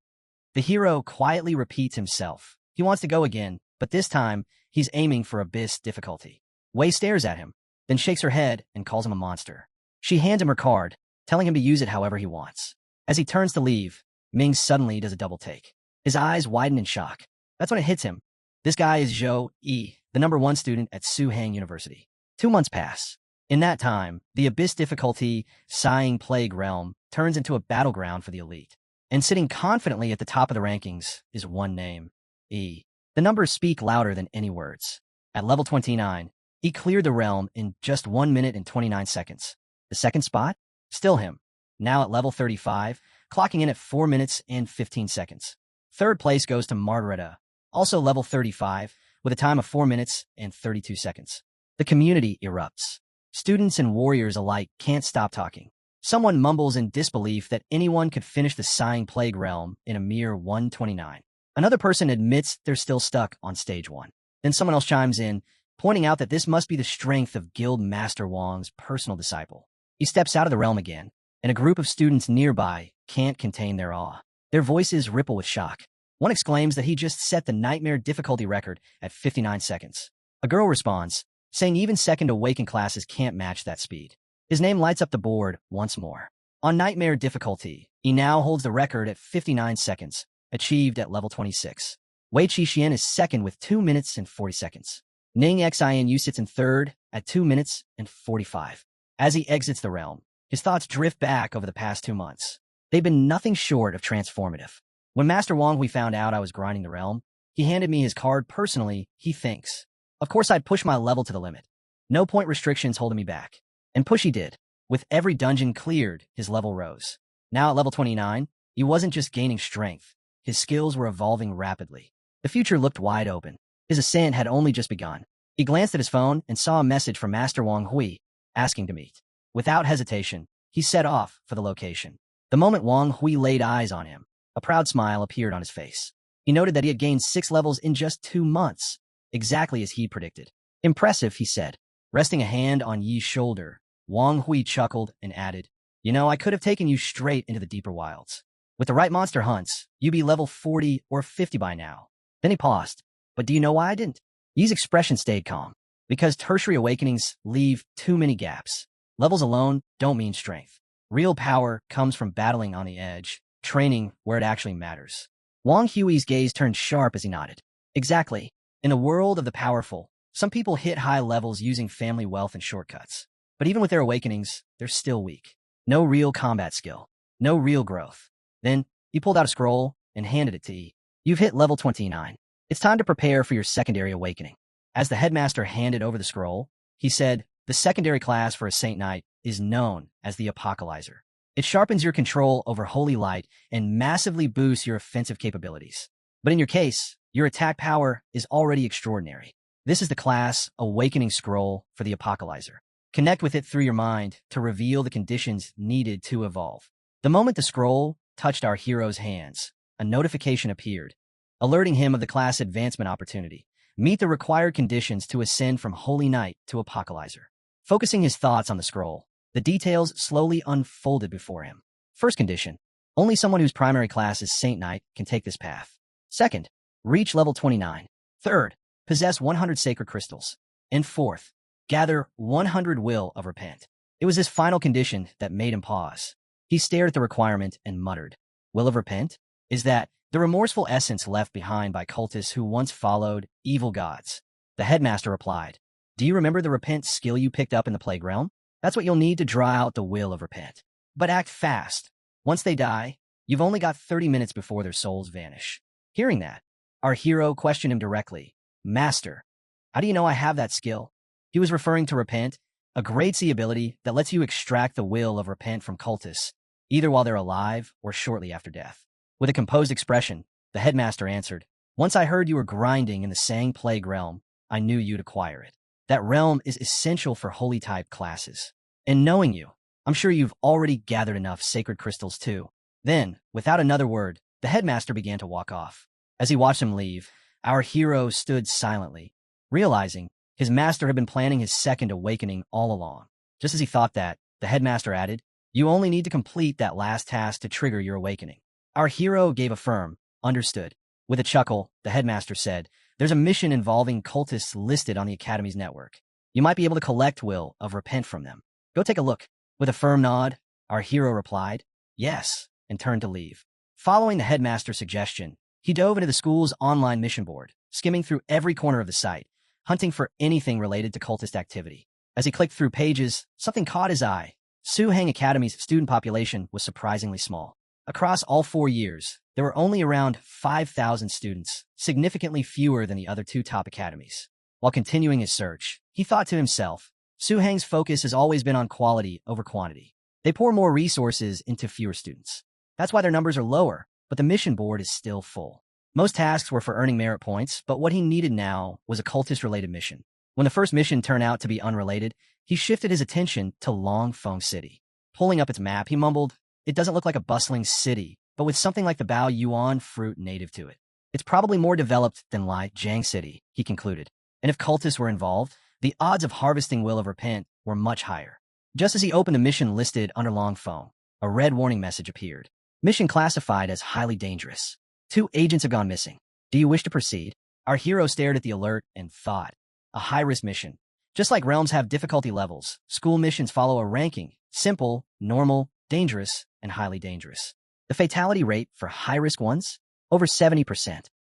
The hero quietly repeats himself. He wants to go again, but this time, he's aiming for Abyss difficulty. Wei stares at him, then shakes her head and calls him a monster. She hands him her card, telling him to use it however he wants. As he turns to leave, Ming suddenly does a double take. His eyes widen in shock. That's when it hits him. This guy is Zhou Yi, the #1 student at Suhang University. 2 months pass. In that time, the Abyss difficulty, Sighing Plague Realm, turns into a battleground for the elite. And sitting confidently at the top of the rankings is one name, E. The numbers speak louder than any words. At level 29, he cleared the realm in just 1 minute and 29 seconds. The second spot? Still him. Now at level 35, clocking in at 4 minutes and 15 seconds. Third place goes to Margareta, also level 35, with a time of 4 minutes and 32 seconds. The community erupts. Students and warriors alike can't stop talking. Someone mumbles in disbelief that anyone could finish the Sighing Plague Realm in a mere 129. Another person admits they're still stuck on stage 1. Then someone else chimes in, pointing out that this must be the strength of Guild Master Wang's personal disciple. He steps out of the realm again, and a group of students nearby can't contain their awe. Their voices ripple with shock. One exclaims that he just set the nightmare difficulty record at 59 seconds. A girl responds, saying even second awakened classes can't match that speed. His name lights up the board once more. On Nightmare difficulty, he now holds the record at 59 seconds, achieved at level 26. Wei Qixin is second with 2 minutes and 40 seconds. Ning Xinu sits in third at 2 minutes and 45. As he exits the realm, his thoughts drift back over the past 2 months. They've been nothing short of transformative. When Master Wang Hui found out I was grinding the realm, he handed me his card personally, he thinks. Of course I'd push my level to the limit. No point restrictions holding me back. And push he did. With every dungeon cleared, his level rose. Now at level 29, he wasn't just gaining strength. His skills were evolving rapidly. The future looked wide open. His ascent had only just begun. He glanced at his phone and saw a message from Master Wang Hui, asking to meet. Without hesitation, he set off for the location. The moment Wang Hui laid eyes on him, a proud smile appeared on his face. He noted that he had gained 6 levels in just 2 months, exactly as he predicted. Impressive, he said. Resting a hand on Yi's shoulder, Wang Hui chuckled and added, "You know, I could have taken you straight into the deeper wilds. With the right monster hunts, you'd be level 40 or 50 by now." Then he paused. But do you know why I didn't? Yi's expression stayed calm. Because tertiary awakenings leave too many gaps. Levels alone don't mean strength. Real power comes from battling on the edge, training where it actually matters. Wang Hui's gaze turned sharp as he nodded. Exactly. In the world of the powerful, some people hit high levels using family wealth and shortcuts. But even with their awakenings, they're still weak. No real combat skill. No real growth. Then, he pulled out a scroll and handed it to Yi. You've hit level 29. It's time to prepare for your secondary awakening. As the headmaster handed over the scroll, he said, the secondary class for a Saint Knight is known as the Apocalyzer. It sharpens your control over holy light and massively boosts your offensive capabilities. But in your case, your attack power is already extraordinary. This is the class Awakening Scroll for the Apocalyzer. Connect with it through your mind to reveal the conditions needed to evolve. The moment the scroll touched our hero's hands, a notification appeared, alerting him of the class advancement opportunity. Meet the required conditions to ascend from Holy Knight to Apocalyzer. Focusing his thoughts on the scroll, the details slowly unfolded before him. First condition, only someone whose primary class is Saint Knight can take this path. Second, reach level 29. Third, possess 100 sacred crystals. And fourth, gather 100 will of repent. It was this final condition that made him pause. He stared at the requirement and muttered, Will of repent? Is that the remorseful essence left behind by cultists who once followed evil gods? The headmaster replied, Do you remember the repent skill you picked up in the plague realm? That's what you'll need to draw out the will of repent. But act fast. Once they die, you've only got 30 minutes before their souls vanish. Hearing that, our hero questioned him directly. Master, how do you know I have that skill? He was referring to repent, a grade C ability that lets you extract the will of repent from cultists, either while they're alive or shortly after death. With a composed expression, the headmaster answered, Once I heard you were grinding in the Sang Plague realm, I knew you'd acquire it. That realm is essential for holy type classes. And knowing you, I'm sure you've already gathered enough sacred crystals too. Then, without another word, the headmaster began to walk off. As he watched him leave, our hero stood silently, realizing his master had been planning his second awakening all along. Just as he thought that, the headmaster added, You only need to complete that last task to trigger your awakening. Our hero gave a firm, understood. With a chuckle, the headmaster said, There's a mission involving cultists listed on the Academy's network. You might be able to collect will of repent from them. Go take a look. With a firm nod, our hero replied, Yes, and turned to leave. Following the headmaster's suggestion, he dove into the school's online mission board, skimming through every corner of the site, hunting for anything related to cultist activity. As he clicked through pages, something caught his eye. Sukong Academy's student population was surprisingly small. Across all 4 years, there were only around 5,000 students, significantly fewer than the other 2 top academies. While continuing his search, he thought to himself, Sukong's focus has always been on quality over quantity. They pour more resources into fewer students. That's why their numbers are lower, but the mission board is still full. Most tasks were for earning merit points, but what he needed now was a cultist-related mission. When the first mission turned out to be unrelated, he shifted his attention to Longfeng City. Pulling up its map, he mumbled, It doesn't look like a bustling city, but with something like the Bao Yuan fruit native to it. It's probably more developed than Lai Jang City, he concluded. And if cultists were involved, the odds of harvesting Will of Repent were much higher. Just as he opened the mission listed under Longfeng, a red warning message appeared. Mission classified as highly dangerous. 2 agents have gone missing. Do you wish to proceed? Our hero stared at the alert and thought. A high-risk mission. Just like realms have difficulty levels, school missions follow a ranking. Simple, normal, dangerous, and highly dangerous. The fatality rate for high-risk ones? Over 70%.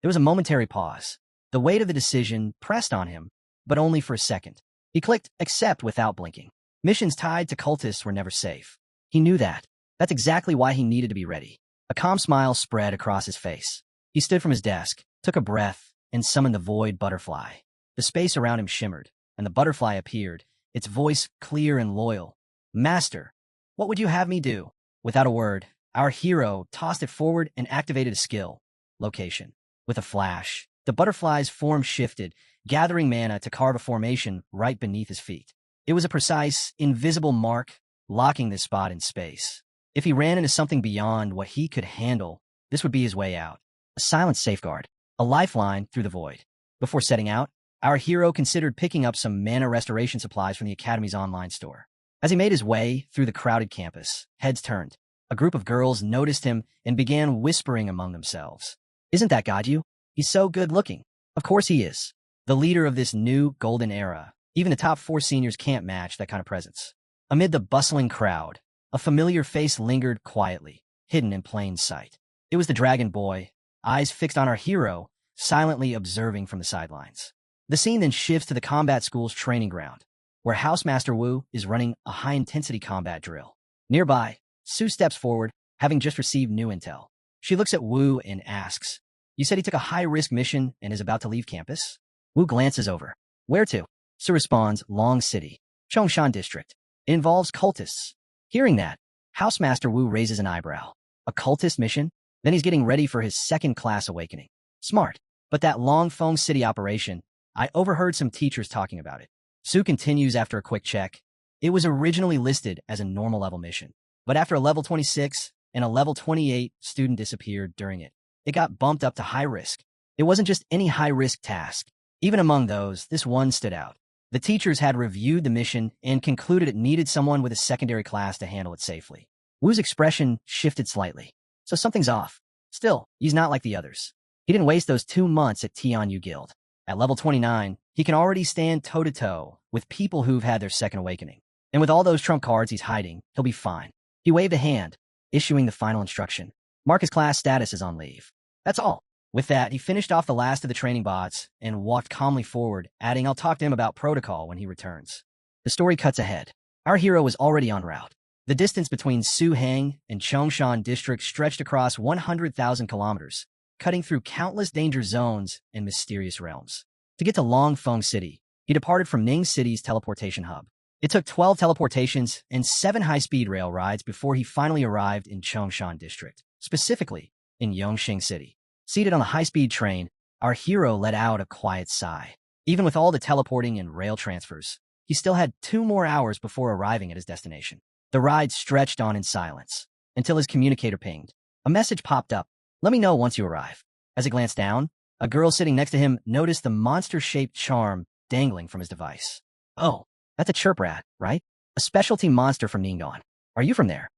There was a momentary pause. The weight of the decision pressed on him, but only for a second. He clicked accept without blinking. Missions tied to cultists were never safe. He knew that. That's exactly why he needed to be ready. A calm smile spread across his face. He stood from his desk, took a breath, and summoned the void butterfly. The space around him shimmered, and the butterfly appeared, its voice clear and loyal. Master, what would you have me do? Without a word, our hero tossed it forward and activated a skill. Location. With a flash, the butterfly's form shifted, gathering mana to carve a formation right beneath his feet. It was a precise, invisible mark, locking this spot in space. If he ran into something beyond what he could handle, this would be his way out. A silent safeguard, a lifeline through the void. Before setting out, our hero considered picking up some mana restoration supplies from the Academy's online store. As he made his way through the crowded campus, heads turned. A group of girls noticed him and began whispering among themselves. Isn't that Godyu? He's so good-looking. Of course he is. The leader of this new golden era. Even the top 4 seniors can't match that kind of presence. Amid the bustling crowd, a familiar face lingered quietly, hidden in plain sight. It was the dragon boy, eyes fixed on our hero, silently observing from the sidelines. The scene then shifts to the combat school's training ground, where Housemaster Wu is running a high-intensity combat drill. Nearby, Sue steps forward, having just received new intel. She looks at Wu and asks, "You said he took a high-risk mission and is about to leave campus?" Wu glances over. "Where to?" Sue responds, "Long City, Chongshan District. It involves cultists." Hearing that, Housemaster Wu raises an eyebrow. A cultist mission? Then he's getting ready for his second-class awakening. Smart. But that Longfeng City operation, I overheard some teachers talking about it. Sue continues after a quick check. It was originally listed as a normal-level mission, but after a level 26 and a level 28 student disappeared during it, it got bumped up to high risk. It wasn't just any high-risk task. Even among those, this one stood out. The teachers had reviewed the mission and concluded it needed someone with a secondary class to handle it safely. Wu's expression shifted slightly. So something's off. Still, he's not like the others. He didn't waste those 2 months at Tianyu Guild. At level 29, he can already stand toe-to-toe with people who've had their second awakening. And with all those trump cards he's hiding, he'll be fine. He waved a hand, issuing the final instruction. Mark his class status is on leave. That's all. With that, he finished off the last of the training bots and walked calmly forward, adding, "I'll talk to him about protocol when he returns." The story cuts ahead. Our hero was already en route. The distance between Suhang and Chongshan District stretched across 100,000 kilometers, cutting through countless danger zones and mysterious realms. To get to Longfeng City, he departed from Ning City's teleportation hub. It took 12 teleportations and 7 high-speed rail rides before he finally arrived in Chongshan District, specifically in Yongxing City. Seated on a high-speed train, our hero let out a quiet sigh. Even with all the teleporting and rail transfers, he still had 2 more hours before arriving at his destination. The ride stretched on in silence, until his communicator pinged. A message popped up. "Let me know once you arrive." As he glanced down, a girl sitting next to him noticed the monster-shaped charm dangling from his device. "Oh, that's a chirp rat, right? A specialty monster from Ningguang. Are you from there?"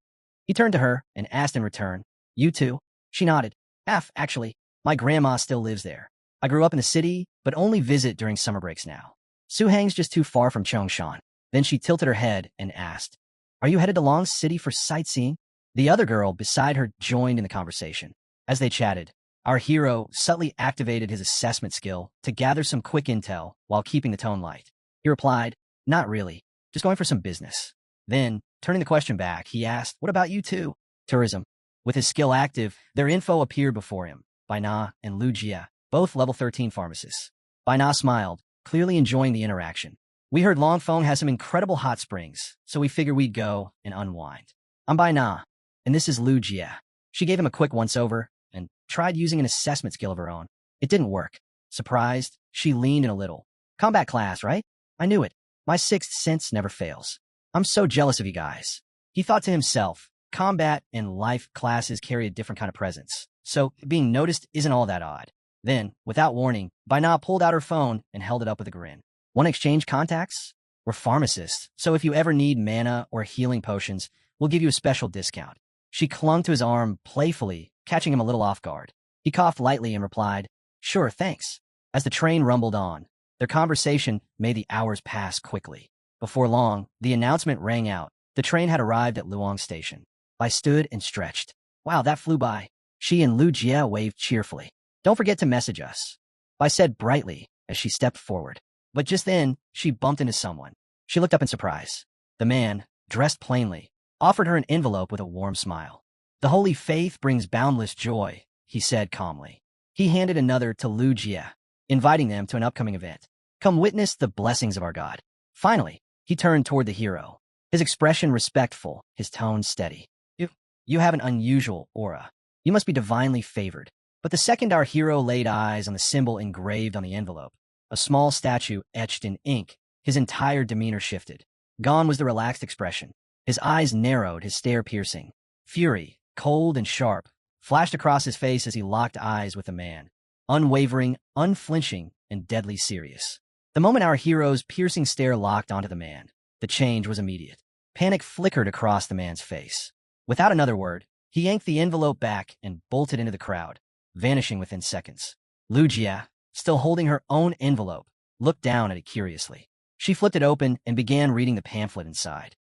He turned to her and asked in return, "You too?" She nodded. Actually, my grandma still lives there. I grew up in the city, but only visit during summer breaks now." Suhang's just too far from Chongshan. Then she tilted her head and asked, "Are you headed to Long City for sightseeing?" The other girl beside her joined in the conversation. As they chatted, our hero subtly activated his assessment skill to gather some quick intel while keeping the tone light. He replied, "Not really, just going for some business." Then, turning the question back, he asked, "What about you too?" "Tourism." With his skill active, their info appeared before him. Bai Na and Lu Jia, both level 13 pharmacists. Bai Na smiled, clearly enjoying the interaction. "We heard Longfeng has some incredible hot springs, so we figured we'd go and unwind." "I'm Bai Na, and this is Lu Jia." She gave him a quick once-over and tried using an assessment skill of her own. It didn't work. Surprised, she leaned in a little. "Combat class, right? I knew it. My sixth sense never fails. I'm so jealous of you guys." He thought to himself, combat and life classes carry a different kind of presence, so being noticed isn't all that odd. Then, without warning, Bai Na pulled out her phone and held it up with a grin. "Want to exchange contacts? We're pharmacists, so if you ever need mana or healing potions, we'll give you a special discount." She clung to his arm playfully, catching him a little off guard. He coughed lightly and replied, "Sure, thanks." As the train rumbled on, their conversation made the hours pass quickly. Before long, the announcement rang out. The train had arrived at Luong Station. Bai stood and stretched. Wow, that flew by. She and Lu Jie waved cheerfully. Don't forget to message us, Bai said brightly as she stepped forward. But just then, she bumped into someone. She looked up in surprise. The man, dressed plainly, offered her an envelope with a warm smile. The holy faith brings boundless joy, he said calmly. He handed another to Lu Jie, inviting them to an upcoming event. Come witness the blessings of our God. Finally, he turned toward the hero, his expression respectful, his tone steady. You have an unusual aura. You must be divinely favored. But the second our hero laid eyes on the symbol engraved on the envelope, a small statue etched in ink, his entire demeanor shifted. Gone was the relaxed expression. His eyes narrowed, his stare piercing. Fury, cold and sharp, flashed across his face as he locked eyes with the man, unwavering, unflinching, and deadly serious. The moment our hero's piercing stare locked onto the man, the change was immediate. Panic flickered across the man's face. Without another word, he yanked the envelope back and bolted into the crowd, vanishing within seconds. Lu Jie, still holding her own envelope, looked down at it curiously. She flipped it open and began reading the pamphlet inside.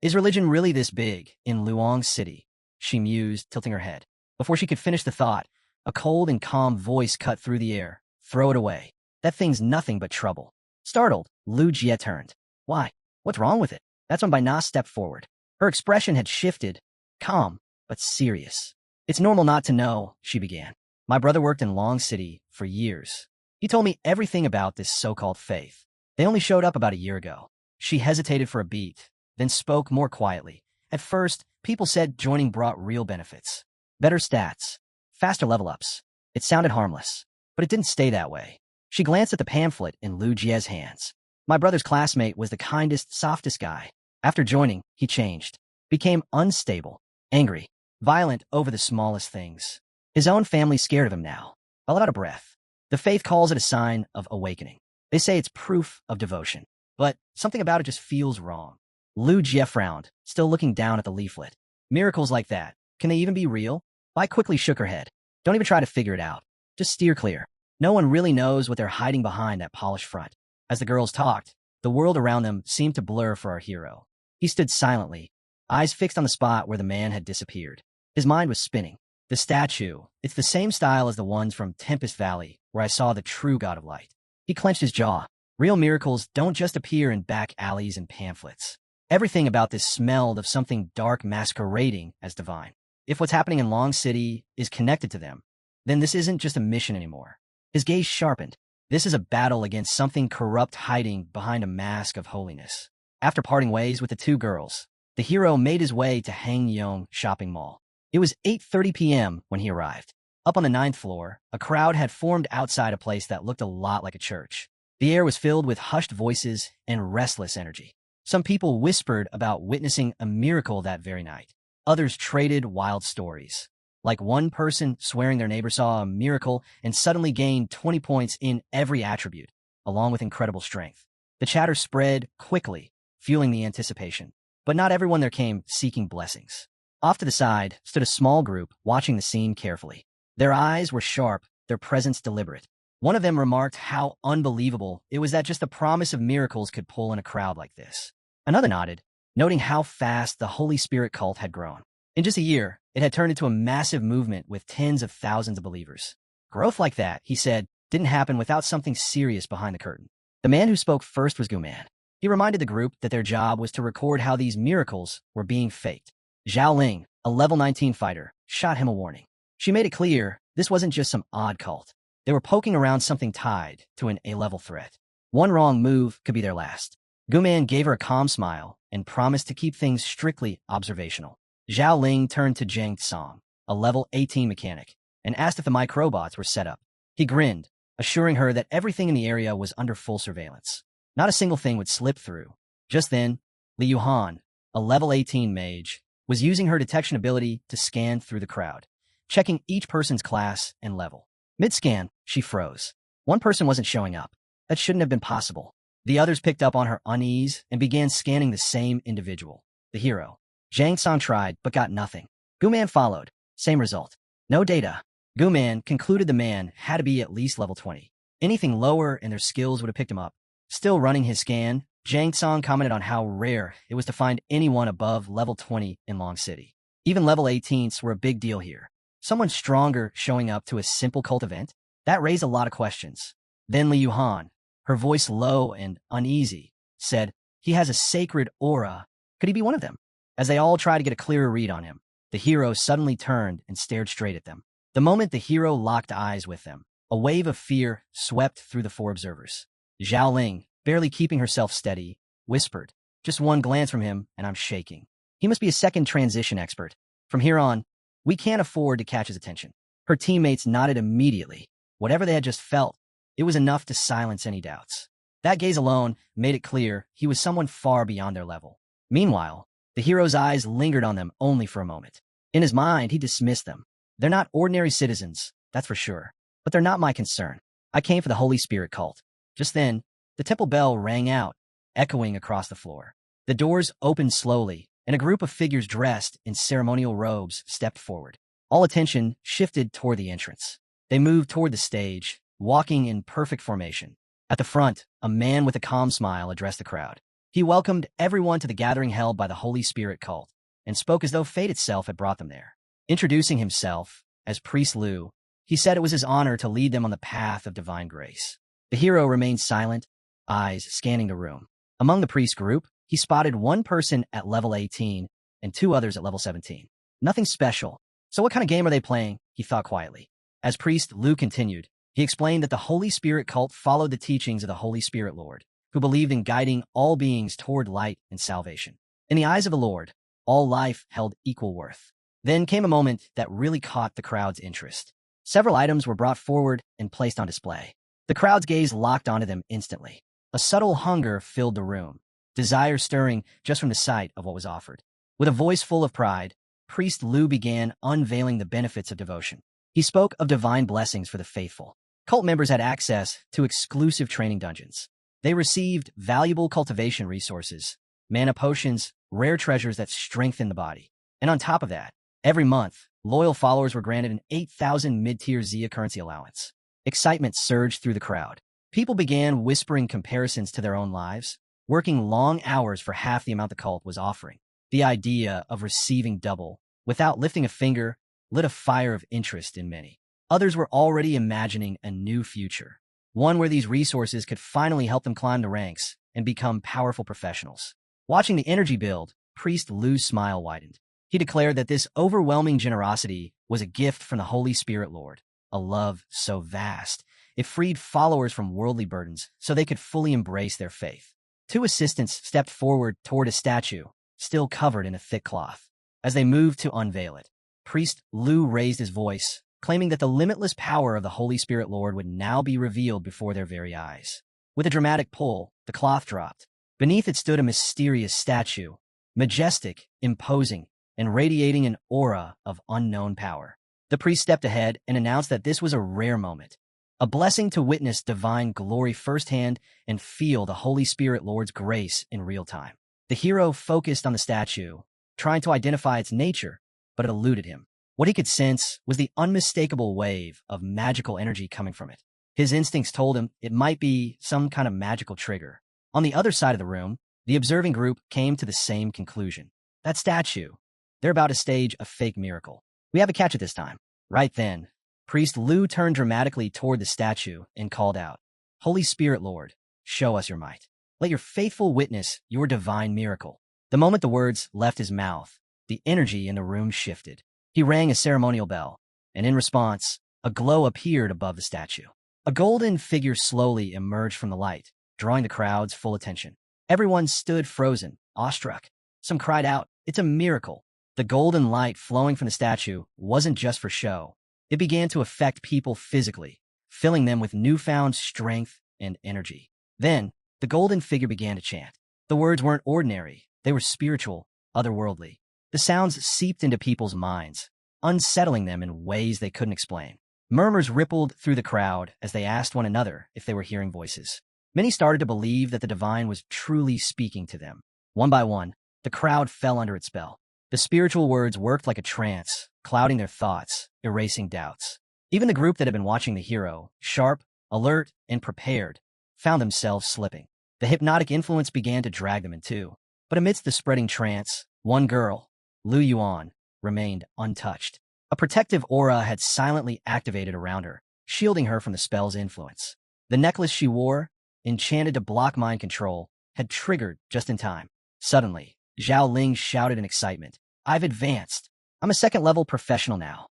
Is religion really this big in Luong City? She mused, tilting her head. Before she could finish the thought, a cold and calm voice cut through the air. Throw it away. That thing's nothing but trouble. Startled, Lu Jie turned. Why? What's wrong with it? That's when Bai Na stepped forward. Her expression had shifted, calm, but serious. It's normal not to know, she began. My brother worked in Long City for years. He told me everything about this so-called faith. They only showed up about a year ago. She hesitated for a beat, then spoke more quietly. At first, people said joining brought real benefits. Better stats, faster level-ups. It sounded harmless, but it didn't stay that way. She glanced at the pamphlet in Lu Jie's hands. My brother's classmate was the kindest, softest guy. After joining, he changed, became unstable, angry, violent over the smallest things. His own family's scared of him now. I let out a breath. The faith calls it a sign of awakening. They say it's proof of devotion. But something about it just feels wrong. Lu Jie frowned, still looking down at the leaflet. Miracles like that, can they even be real? Bai quickly shook her head. Don't even try to figure it out. Just steer clear. No one really knows what they're hiding behind that polished front. As the girls talked, the world around them seemed to blur for our hero. He stood silently, eyes fixed on the spot where the man had disappeared. His mind was spinning. The statue, it's the same style as the ones from Tempest Valley, where I saw the true God of Light. He clenched his jaw. Real miracles don't just appear in back alleys and pamphlets. Everything about this smelled of something dark masquerading as divine. If what's happening in Long City is connected to them, then this isn't just a mission anymore. His gaze sharpened. This is a battle against something corrupt hiding behind a mask of holiness. After parting ways with the two girls, the hero made his way to Hangyong Shopping Mall. It was 8:30 p.m. when he arrived. Up on the 9th floor, a crowd had formed outside a place that looked a lot like a church. The air was filled with hushed voices and restless energy. Some people whispered about witnessing a miracle that very night. Others traded wild stories. Like one person swearing their neighbor saw a miracle and suddenly gained 20 points in every attribute, along with incredible strength. The chatter spread quickly, fueling the anticipation. But not everyone there came seeking blessings. Off to the side stood a small group watching the scene carefully. Their eyes were sharp, their presence deliberate. One of them remarked how unbelievable it was that just the promise of miracles could pull in a crowd like this. Another nodded, noting how fast the Holy Spirit cult had grown. In just a year, it had turned into a massive movement with tens of thousands of believers. Growth like that, he said, didn't happen without something serious behind the curtain. The man who spoke first was Guman. He reminded the group that their job was to record how these miracles were being faked. Zhao Ling, a level 19 fighter, shot him a warning. She made it clear this wasn't just some odd cult. They were poking around something tied to an A-level threat. One wrong move could be their last. Guman gave her a calm smile and promised to keep things strictly observational. Zhao Ling turned to Jang Tsong, a level 18 mechanic, and asked if the microbots were set up. He grinned, assuring her that everything in the area was under full surveillance. Not a single thing would slip through. Just then, Li Yuhan, a level 18 mage, was using her detection ability to scan through the crowd, checking each person's class and level. Mid-scan, she froze. One person wasn't showing up. That shouldn't have been possible. The others picked up on her unease and began scanning the same individual, the hero. Zhang Song tried, but got nothing. Guman followed. Same result. No data. Guman concluded the man had to be at least level 20. Anything lower and their skills would have picked him up. Still running his scan, Zhang Song commented on how rare it was to find anyone above level 20 in Long City. Even level 18s were a big deal here. Someone stronger showing up to a simple cult event? That raised a lot of questions. Then Li Yuhan, her voice low and uneasy, said, "He has a sacred aura. Could he be one of them?" As they all tried to get a clearer read on him, the hero suddenly turned and stared straight at them. The moment the hero locked eyes with them, a wave of fear swept through the four observers. Zhao Ling, barely keeping herself steady, whispered, "Just one glance from him, and I'm shaking. He must be a second transition expert. From here on, we can't afford to catch his attention." Her teammates nodded immediately. Whatever they had just felt, it was enough to silence any doubts. That gaze alone made it clear he was someone far beyond their level. Meanwhile, the hero's eyes lingered on them only for a moment. In his mind, he dismissed them. They're not ordinary citizens, that's for sure. But they're not my concern. I came for the Holy Spirit cult. Just then, the temple bell rang out, echoing across the floor. The doors opened slowly, and a group of figures dressed in ceremonial robes stepped forward. All attention shifted toward the entrance. They moved toward the stage, walking in perfect formation. At the front, a man with a calm smile addressed the crowd. He welcomed everyone to the gathering held by the Holy Spirit cult, and spoke as though fate itself had brought them there. Introducing himself as Priest Lu, he said it was his honor to lead them on the path of divine grace. The hero remained silent, eyes scanning the room. Among the priest group, he spotted one person at level 18 and two others at level 17. Nothing special. So what kind of game are they playing? He thought quietly. As Priest Lu continued, he explained that the Holy Spirit cult followed the teachings of the Holy Spirit Lord, who believed in guiding all beings toward light and salvation. In the eyes of the Lord, all life held equal worth. Then came a moment that really caught the crowd's interest. Several items were brought forward and placed on display. The crowd's gaze locked onto them instantly. A subtle hunger filled the room, desire stirring just from the sight of what was offered. With a voice full of pride, Priest Lu began unveiling the benefits of devotion. He spoke of divine blessings for the faithful. Cult members had access to exclusive training dungeons. They received valuable cultivation resources, mana potions, rare treasures that strengthened the body. And on top of that, every month, loyal followers were granted an 8,000 mid-tier Zia currency allowance. Excitement surged through the crowd. People began whispering comparisons to their own lives, working long hours for half the amount the cult was offering. The idea of receiving double, without lifting a finger, lit a fire of interest in many. Others were already imagining a new future, one where these resources could finally help them climb the ranks and become powerful professionals. Watching the energy build, Priest Lu's smile widened. He declared that this overwhelming generosity was a gift from the Holy Spirit Lord, a love so vast, it freed followers from worldly burdens so they could fully embrace their faith. Two assistants stepped forward toward a statue, still covered in a thick cloth. As they moved to unveil it, Priest Lu raised his voice, claiming that the limitless power of the Holy Spirit Lord would now be revealed before their very eyes. With a dramatic pull, the cloth dropped. Beneath it stood a mysterious statue, majestic, imposing, and radiating an aura of unknown power. The priest stepped ahead and announced that this was a rare moment, a blessing to witness divine glory firsthand and feel the Holy Spirit Lord's grace in real time. The hero focused on the statue, trying to identify its nature, but it eluded him. What he could sense was the unmistakable wave of magical energy coming from it. His instincts told him it might be some kind of magical trigger. On the other side of the room, the observing group came to the same conclusion. That statue, they're about to stage a fake miracle. We have a catch at this time. Right then, Priest Lu turned dramatically toward the statue and called out, "Holy Spirit Lord, show us your might. Let your faithful witness your divine miracle." The moment the words left his mouth, the energy in the room shifted. He rang a ceremonial bell, and in response, a glow appeared above the statue. A golden figure slowly emerged from the light, drawing the crowd's full attention. Everyone stood frozen, awestruck. Some cried out, "It's a miracle." The golden light flowing from the statue wasn't just for show. It began to affect people physically, filling them with newfound strength and energy. Then, the golden figure began to chant. The words weren't ordinary, they were spiritual, otherworldly. The sounds seeped into people's minds, unsettling them in ways they couldn't explain. Murmurs rippled through the crowd as they asked one another if they were hearing voices. Many started to believe that the divine was truly speaking to them. One by one, the crowd fell under its spell. The spiritual words worked like a trance, clouding their thoughts, erasing doubts. Even the group that had been watching the hero, sharp, alert, and prepared, found themselves slipping. The hypnotic influence began to drag them in too. But amidst the spreading trance, one girl, Lu Yuan, remained untouched. A protective aura had silently activated around her, shielding her from the spell's influence. The necklace she wore, enchanted to block mind control, had triggered just in time. Suddenly, Zhao Ling shouted in excitement, "I've advanced. I'm a second-level professional now."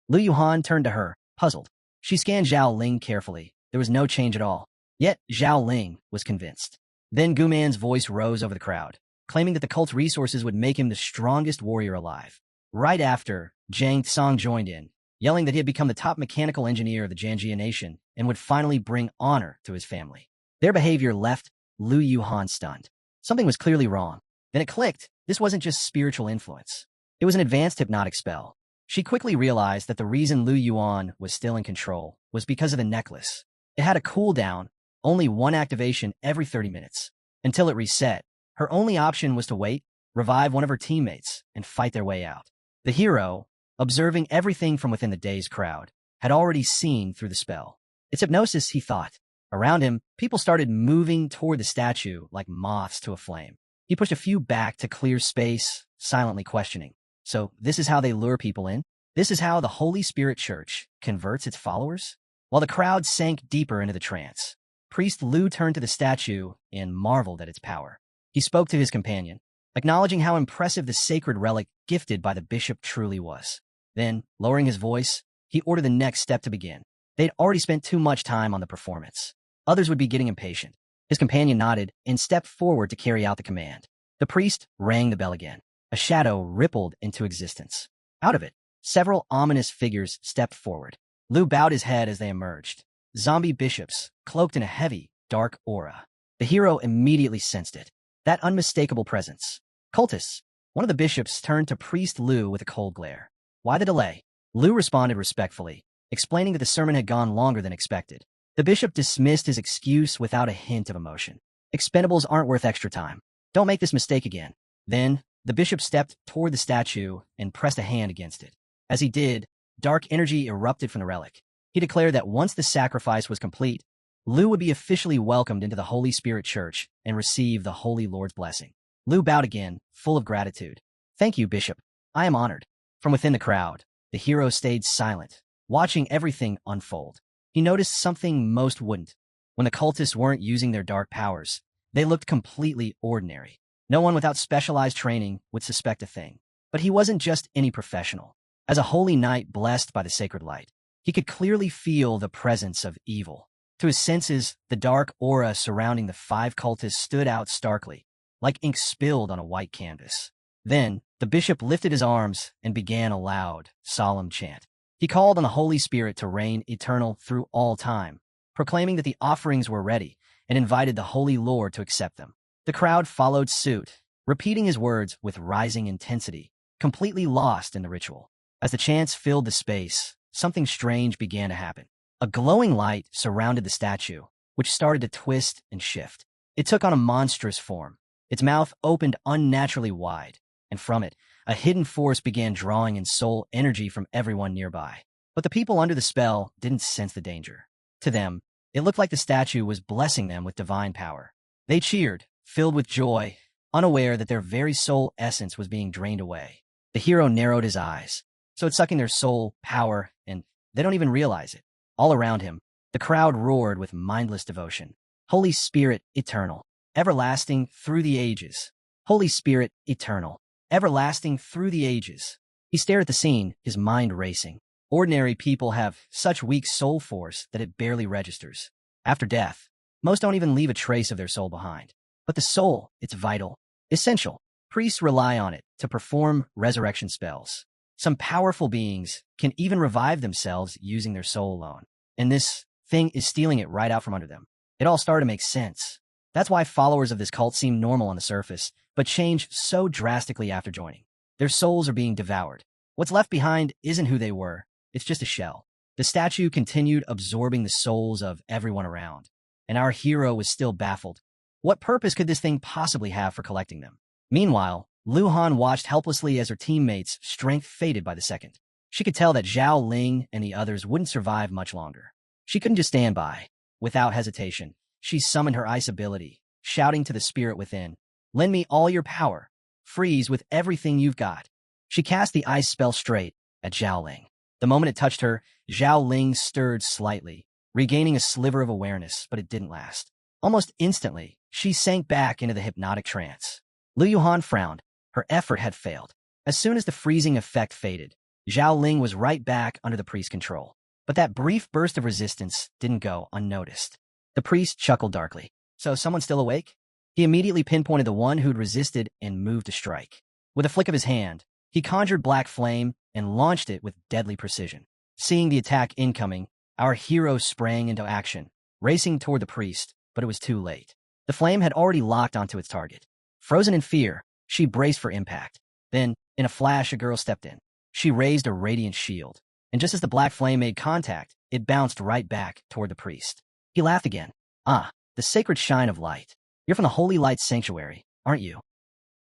Lu Yuhan turned to her, puzzled. She scanned Zhao Ling carefully. There was no change at all. Yet, Zhao Ling was convinced. Then Guman's voice rose over the crowd, claiming that the cult's resources would make him the strongest warrior alive. Right after, Jang Tsang joined in, yelling that he had become the top mechanical engineer of the Janjia nation and would finally bring honor to his family. Their behavior left Lu Yuhan stunned. Something was clearly wrong. Then it clicked. This wasn't just spiritual influence. It was an advanced hypnotic spell. She quickly realized that the reason Lu Yuan was still in control was because of the necklace. It had a cooldown, only one activation every 30 minutes. Until it reset, her only option was to wait, revive one of her teammates, and fight their way out. The hero, observing everything from within the dazed crowd, had already seen through the spell. It's hypnosis, he thought. Around him, people started moving toward the statue like moths to a flame. He pushed a few back to clear space, silently questioning. So this is how they lure people in? This is how the Holy Spirit Church converts its followers? While the crowd sank deeper into the trance, Priest Lu turned to the statue and marveled at its power. He spoke to his companion, acknowledging how impressive the sacred relic gifted by the bishop truly was. Then, lowering his voice, he ordered the next step to begin. They'd already spent too much time on the performance. Others would be getting impatient. His companion nodded and stepped forward to carry out the command. The priest rang the bell again. A shadow rippled into existence. Out of it, several ominous figures stepped forward. Lu bowed his head as they emerged. Zombie bishops, cloaked in a heavy, dark aura. The hero immediately sensed it. That unmistakable presence. Cultists. One of the bishops turned to Priest Lu with a cold glare. Why the delay? Lu responded respectfully, explaining that the sermon had gone longer than expected. The bishop dismissed his excuse without a hint of emotion. Expendables aren't worth extra time. Don't make this mistake again. Then, the bishop stepped toward the statue and pressed a hand against it. As he did, dark energy erupted from the relic. He declared that once the sacrifice was complete, Lu would be officially welcomed into the Holy Spirit Church and receive the Holy Lord's blessing. Lu bowed again, full of gratitude. Thank you, Bishop. I am honored. From within the crowd, the hero stayed silent, watching everything unfold. He noticed something most wouldn't. When the cultists weren't using their dark powers, they looked completely ordinary. No one without specialized training would suspect a thing. But he wasn't just any professional. As a holy knight blessed by the sacred light, he could clearly feel the presence of evil. To his senses, the dark aura surrounding the 5 cultists stood out starkly, like ink spilled on a white canvas. Then, the bishop lifted his arms and began a loud, solemn chant. He called on the Holy Spirit to reign eternal through all time, proclaiming that the offerings were ready and invited the Holy Lord to accept them. The crowd followed suit, repeating his words with rising intensity, completely lost in the ritual. As the chants filled the space, something strange began to happen. A glowing light surrounded the statue, which started to twist and shift. It took on a monstrous form. Its mouth opened unnaturally wide, and from it, a hidden force began drawing in soul energy from everyone nearby. But the people under the spell didn't sense the danger. To them, it looked like the statue was blessing them with divine power. They cheered, filled with joy, unaware that their very soul essence was being drained away. The hero narrowed his eyes. So it's sucking their soul, power, and they don't even realize it. All around him, the crowd roared with mindless devotion. Holy Spirit, eternal, everlasting through the ages. Holy Spirit, eternal, everlasting through the ages. He stared at the scene, his mind racing. Ordinary people have such weak soul force that it barely registers. After death, most don't even leave a trace of their soul behind. But the soul, it's vital, essential. Priests rely on it to perform resurrection spells. Some powerful beings can even revive themselves using their soul alone. And this thing is stealing it right out from under them. It all started to make sense. That's why followers of this cult seem normal on the surface, but change so drastically after joining. Their souls are being devoured. What's left behind isn't who they were. It's just a shell. The statue continued absorbing the souls of everyone around, and our hero was still baffled. What purpose could this thing possibly have for collecting them? Meanwhile, Lu Han watched helplessly as her teammates' strength faded by the second. She could tell that Zhao Ling and the others wouldn't survive much longer. She couldn't just stand by. Without hesitation, she summoned her ice ability, shouting to the spirit within, "Lend me all your power. Freeze with everything you've got." She cast the ice spell straight at Zhao Ling. The moment it touched her, Zhao Ling stirred slightly, regaining a sliver of awareness, but it didn't last. Almost instantly, she sank back into the hypnotic trance. Lu Yuhan frowned. Her effort had failed. As soon as the freezing effect faded, Zhao Ling was right back under the priest's control. But that brief burst of resistance didn't go unnoticed. The priest chuckled darkly. So someone's still awake? He immediately pinpointed the one who'd resisted and moved to strike. With a flick of his hand, he conjured black flame and launched it with deadly precision. Seeing the attack incoming, our hero sprang into action, racing toward the priest, but it was too late. The flame had already locked onto its target. Frozen in fear, she braced for impact. Then, in a flash, a girl stepped in. She raised a radiant shield, and just as the black flame made contact, it bounced right back toward the priest. He laughed again. Ah, the sacred shine of light. You're from the Holy Light Sanctuary, aren't you?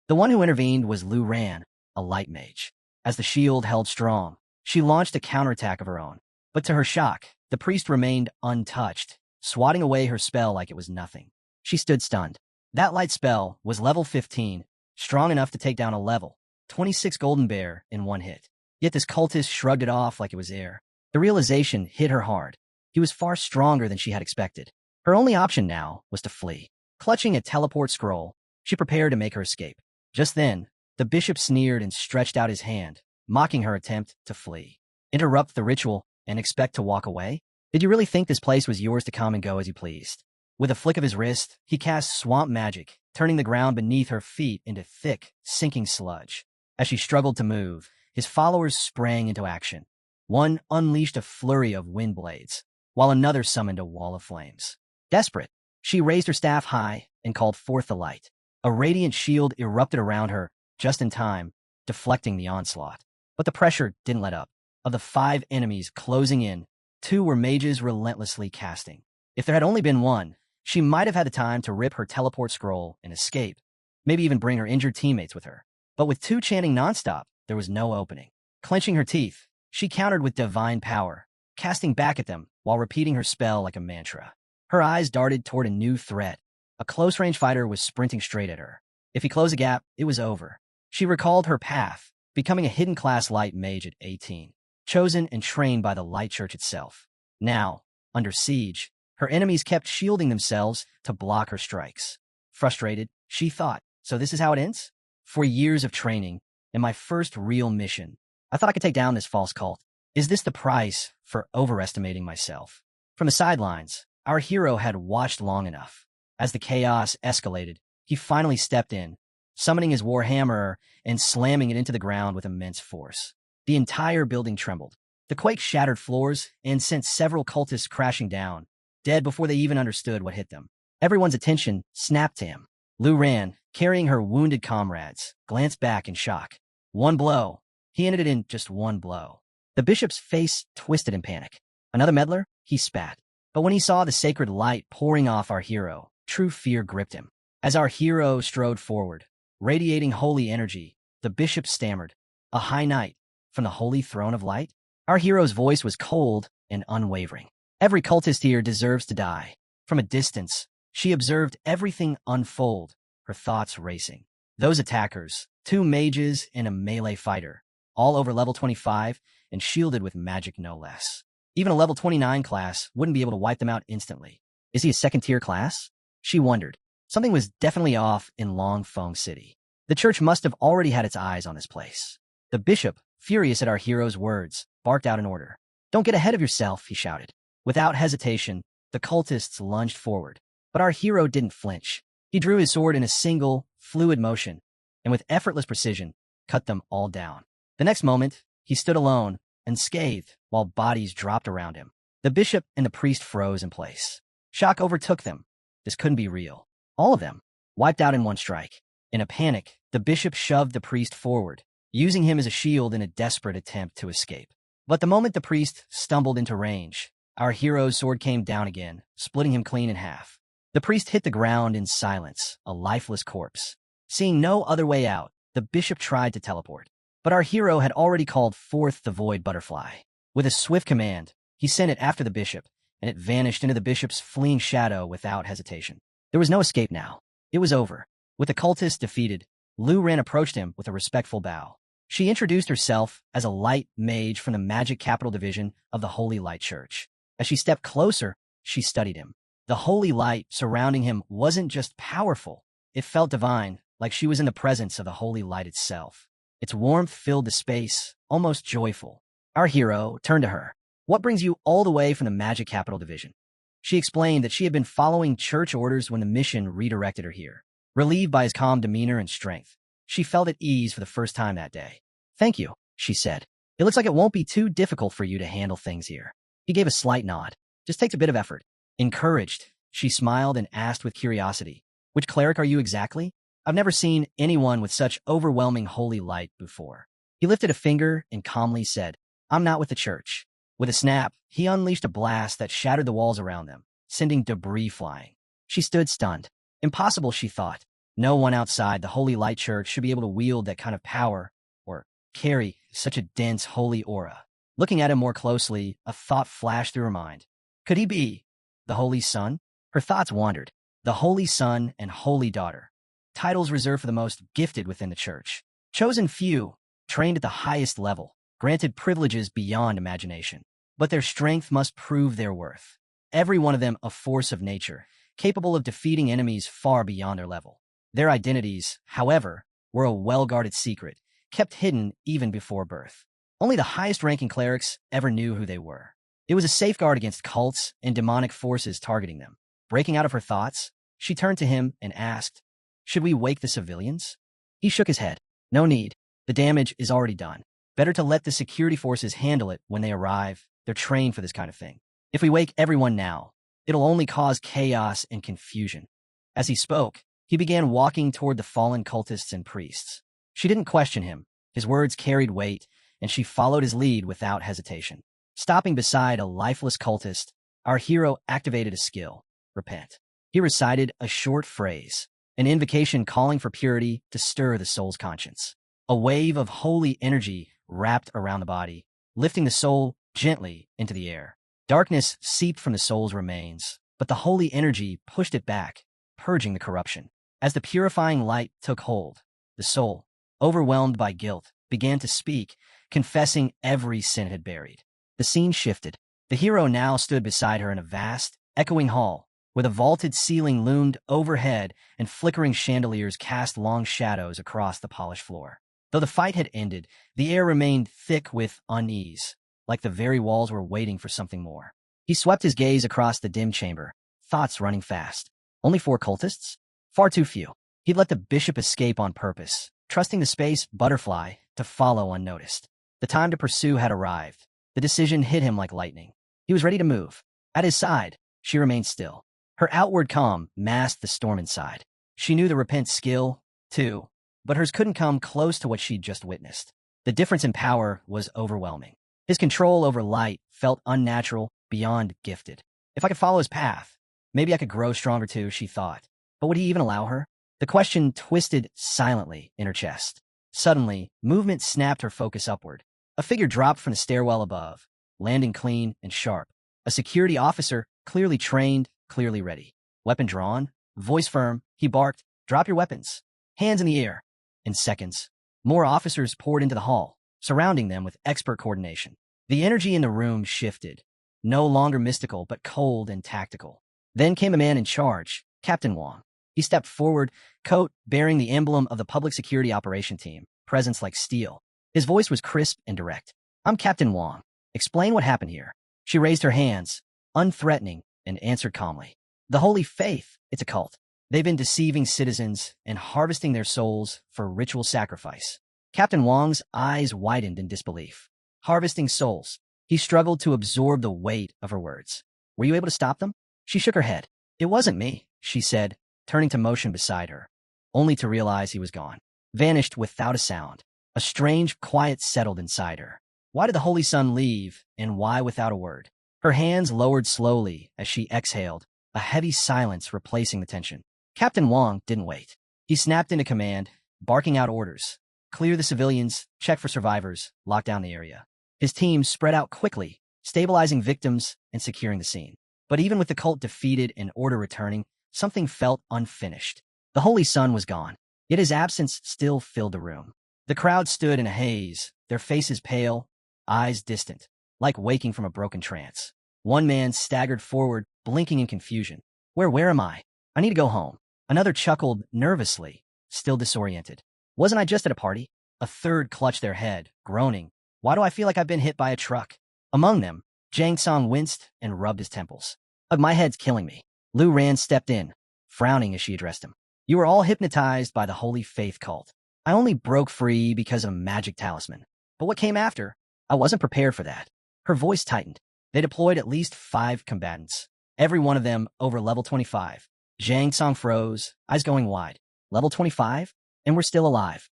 The one who intervened was Lu Ran, a light mage. As the shield held strong, she launched a counterattack of her own. But to her shock, the priest remained untouched, swatting away her spell like it was nothing. She stood stunned. That light spell was level 15, strong enough to take down a level 26 golden bear in one hit. Yet this cultist shrugged it off like it was air. The realization hit her hard. He was far stronger than she had expected. Her only option now was to flee. Clutching a teleport scroll, she prepared to make her escape. Just then, the bishop sneered and stretched out his hand, mocking her attempt to flee. Interrupt the ritual and expect to walk away? Did you really think this place was yours to come and go as you pleased? With a flick of his wrist, he cast swamp magic, turning the ground beneath her feet into thick, sinking sludge. As she struggled to move, his followers sprang into action. One unleashed a flurry of wind blades, while another summoned a wall of flames. Desperate, she raised her staff high and called forth the light. A radiant shield erupted around her, just in time, deflecting the onslaught. But the pressure didn't let up. Of the 5 enemies closing in, 2 were mages relentlessly casting. If there had only been one, she might have had the time to rip her teleport scroll and escape, maybe even bring her injured teammates with her. But with 2 chanting nonstop, there was no opening. Clenching her teeth, she countered with divine power, casting back at them while repeating her spell like a mantra. Her eyes darted toward a new threat. A close-range fighter was sprinting straight at her. If he closed the gap, it was over. She recalled her path, becoming a hidden class light mage at 18, chosen and trained by the Light Church itself. Now, under siege, her enemies kept shielding themselves to block her strikes. Frustrated, she thought, so this is how it ends? 4 years of training, and my first real mission. I thought I could take down this false cult. Is this the price for overestimating myself? From the sidelines, our hero had watched long enough. As the chaos escalated, he finally stepped in, summoning his warhammer and slamming it into the ground with immense force. The entire building trembled. The quake shattered floors and sent several cultists crashing down, dead before they even understood what hit them. Everyone's attention snapped to him. Lu Ran, carrying her wounded comrades, glanced back in shock. One blow. He ended it in just one blow. The bishop's face twisted in panic. Another meddler? He spat. But when he saw the sacred light pouring off our hero, true fear gripped him. As our hero strode forward, radiating holy energy, the bishop stammered, "A high knight from the holy throne of light?" Our hero's voice was cold and unwavering. "Every cultist here deserves to die." From a distance, she observed everything unfold, her thoughts racing. Those attackers, 2 mages and a melee fighter, all over level 25 and shielded with magic no less. Even a level 29 class wouldn't be able to wipe them out instantly. Is he a second-tier class? She wondered. Something was definitely off in Longfeng City. The church must have already had its eyes on this place. The bishop, furious at our hero's words, barked out an order. "Don't get ahead of yourself," he shouted. Without hesitation, the cultists lunged forward. But our hero didn't flinch. He drew his sword in a single, fluid motion, and with effortless precision, cut them all down. The next moment, he stood alone, unscathed, while bodies dropped around him. The bishop and the priest froze in place. Shock overtook them. This couldn't be real. All of them, wiped out in one strike. In a panic, the bishop shoved the priest forward, using him as a shield in a desperate attempt to escape. But the moment the priest stumbled into range, our hero's sword came down again, splitting him clean in half. The priest hit the ground in silence, a lifeless corpse. Seeing no other way out, the bishop tried to teleport. But our hero had already called forth the void butterfly. With a swift command, he sent it after the bishop, and it vanished into the bishop's fleeing shadow without hesitation. There was no escape now. It was over. With the cultist defeated, Lu Ran approached him with a respectful bow. She introduced herself as a light mage from the Magic Capital Division of the Holy Light Church. As she stepped closer, she studied him. The holy light surrounding him wasn't just powerful. It felt divine, like she was in the presence of the holy light itself. Its warmth filled the space, almost joyful. Our hero turned to her. "What brings you all the way from the Magic Capital Division?" She explained that she had been following church orders when the mission redirected her here. Relieved by his calm demeanor and strength, she felt at ease for the first time that day. "Thank you," she said. "It looks like it won't be too difficult for you to handle things here." He gave a slight nod. "Just takes a bit of effort." Encouraged, she smiled and asked with curiosity, "Which cleric are you exactly? I've never seen anyone with such overwhelming holy light before." He lifted a finger and calmly said, "I'm not with the church." With a snap, he unleashed a blast that shattered the walls around them, sending debris flying. She stood stunned. Impossible, she thought. No one outside the Holy Light Church should be able to wield that kind of power or carry such a dense holy aura. Looking at him more closely, a thought flashed through her mind. Could he be the Holy Son? Her thoughts wandered. The Holy Son and Holy Daughter. Titles reserved for the most gifted within the church. Chosen few, trained at the highest level, granted privileges beyond imagination. But their strength must prove their worth. Every one of them a force of nature, capable of defeating enemies far beyond their level. Their identities, however, were a well-guarded secret, kept hidden even before birth. Only the highest-ranking clerics ever knew who they were. It was a safeguard against cults and demonic forces targeting them. Breaking out of her thoughts, she turned to him and asked, "Should we wake the civilians?" He shook his head. "No need. The damage is already done. Better to let the security forces handle it when they arrive. They're trained for this kind of thing. If we wake everyone now, it'll only cause chaos and confusion." As he spoke, he began walking toward the fallen cultists and priests. She didn't question him. His words carried weight, and she followed his lead without hesitation. Stopping beside a lifeless cultist, our hero activated a skill, Repent. He recited a short phrase, an invocation calling for purity to stir the soul's conscience. A wave of holy energy wrapped around the body, lifting the soul gently into the air. Darkness seeped from the soul's remains, but the holy energy pushed it back, purging the corruption. As the purifying light took hold, the soul, overwhelmed by guilt, began to speak, confessing every sin it had buried. The scene shifted. The hero now stood beside her in a vast, echoing hall, where the vaulted ceiling loomed overhead and flickering chandeliers cast long shadows across the polished floor. Though the fight had ended, the air remained thick with unease, like the very walls were waiting for something more. He swept his gaze across the dim chamber, thoughts running fast. Only 4 cultists? Far too few. He'd let the bishop escape on purpose, trusting the space butterfly to follow unnoticed. The time to pursue had arrived. The decision hit him like lightning. He was ready to move. At his side, she remained still. Her outward calm masked the storm inside. She knew the Repent skill, too, but hers couldn't come close to what she'd just witnessed. The difference in power was overwhelming. His control over light felt unnatural, beyond gifted. If I could follow his path, maybe I could grow stronger too, she thought. But would he even allow her? The question twisted silently in her chest. Suddenly, movement snapped her focus upward. A figure dropped from the stairwell above, landing clean and sharp. A security officer, clearly trained, clearly ready. Weapon drawn, voice firm, he barked, "Drop your weapons. Hands in the air." In seconds, more officers poured into the hall, surrounding them with expert coordination. The energy in the room shifted, no longer mystical but cold and tactical. Then came a man in charge, Captain Wong. He stepped forward, coat bearing the emblem of the Public Security Operation Team, presence like steel. His voice was crisp and direct. "I'm Captain Wong. Explain what happened here." She raised her hands, unthreatening, and answered calmly. "The Holy Faith, it's a cult. They've been deceiving citizens and harvesting their souls for ritual sacrifice." Captain Wong's eyes widened in disbelief. Harvesting souls. He struggled to absorb the weight of her words. "Were you able to stop them?" She shook her head. "It wasn't me," she said, turning to motion beside her, only to realize he was gone. Vanished without a sound. A strange quiet settled inside her. Why did the Holy Sun leave, and why without a word? Her hands lowered slowly as she exhaled, a heavy silence replacing the tension. Captain Wong didn't wait. He snapped into command, barking out orders. Clear the civilians, check for survivors, lock down the area. His team spread out quickly, stabilizing victims and securing the scene. But even with the cult defeated and order returning, something felt unfinished. The Holy Sun was gone, yet his absence still filled the room. The crowd stood in a haze, their faces pale, eyes distant, like waking from a broken trance. One man staggered forward, blinking in confusion. Where am I? I need to go home. Another chuckled nervously, still disoriented. Wasn't I just at a party? A third clutched their head, groaning. Why do I feel like I've been hit by a truck? Among them, Jang winced and rubbed his temples. My head's killing me. Lu Ran stepped in, frowning as she addressed him. You were all hypnotized by the holy faith cult. I only broke free because of a magic talisman. But what came after? I wasn't prepared for that. Her voice tightened. They deployed at least 5 combatants, every one of them over level 25. Jang froze, eyes going wide. Level 25? And we're still alive.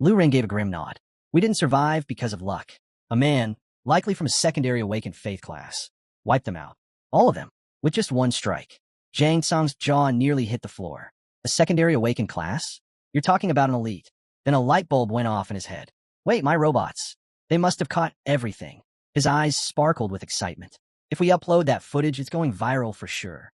Lu Ran gave a grim nod. We didn't survive because of luck. A man, likely from a secondary awakened faith class, wiped them out. All of them, with just one strike. Jang Song's jaw nearly hit the floor. A secondary awakened class? You're talking about an elite. Then a light bulb went off in his head. Wait, my robots. They must have caught everything. His eyes sparkled with excitement. If we upload that footage, it's going viral for sure.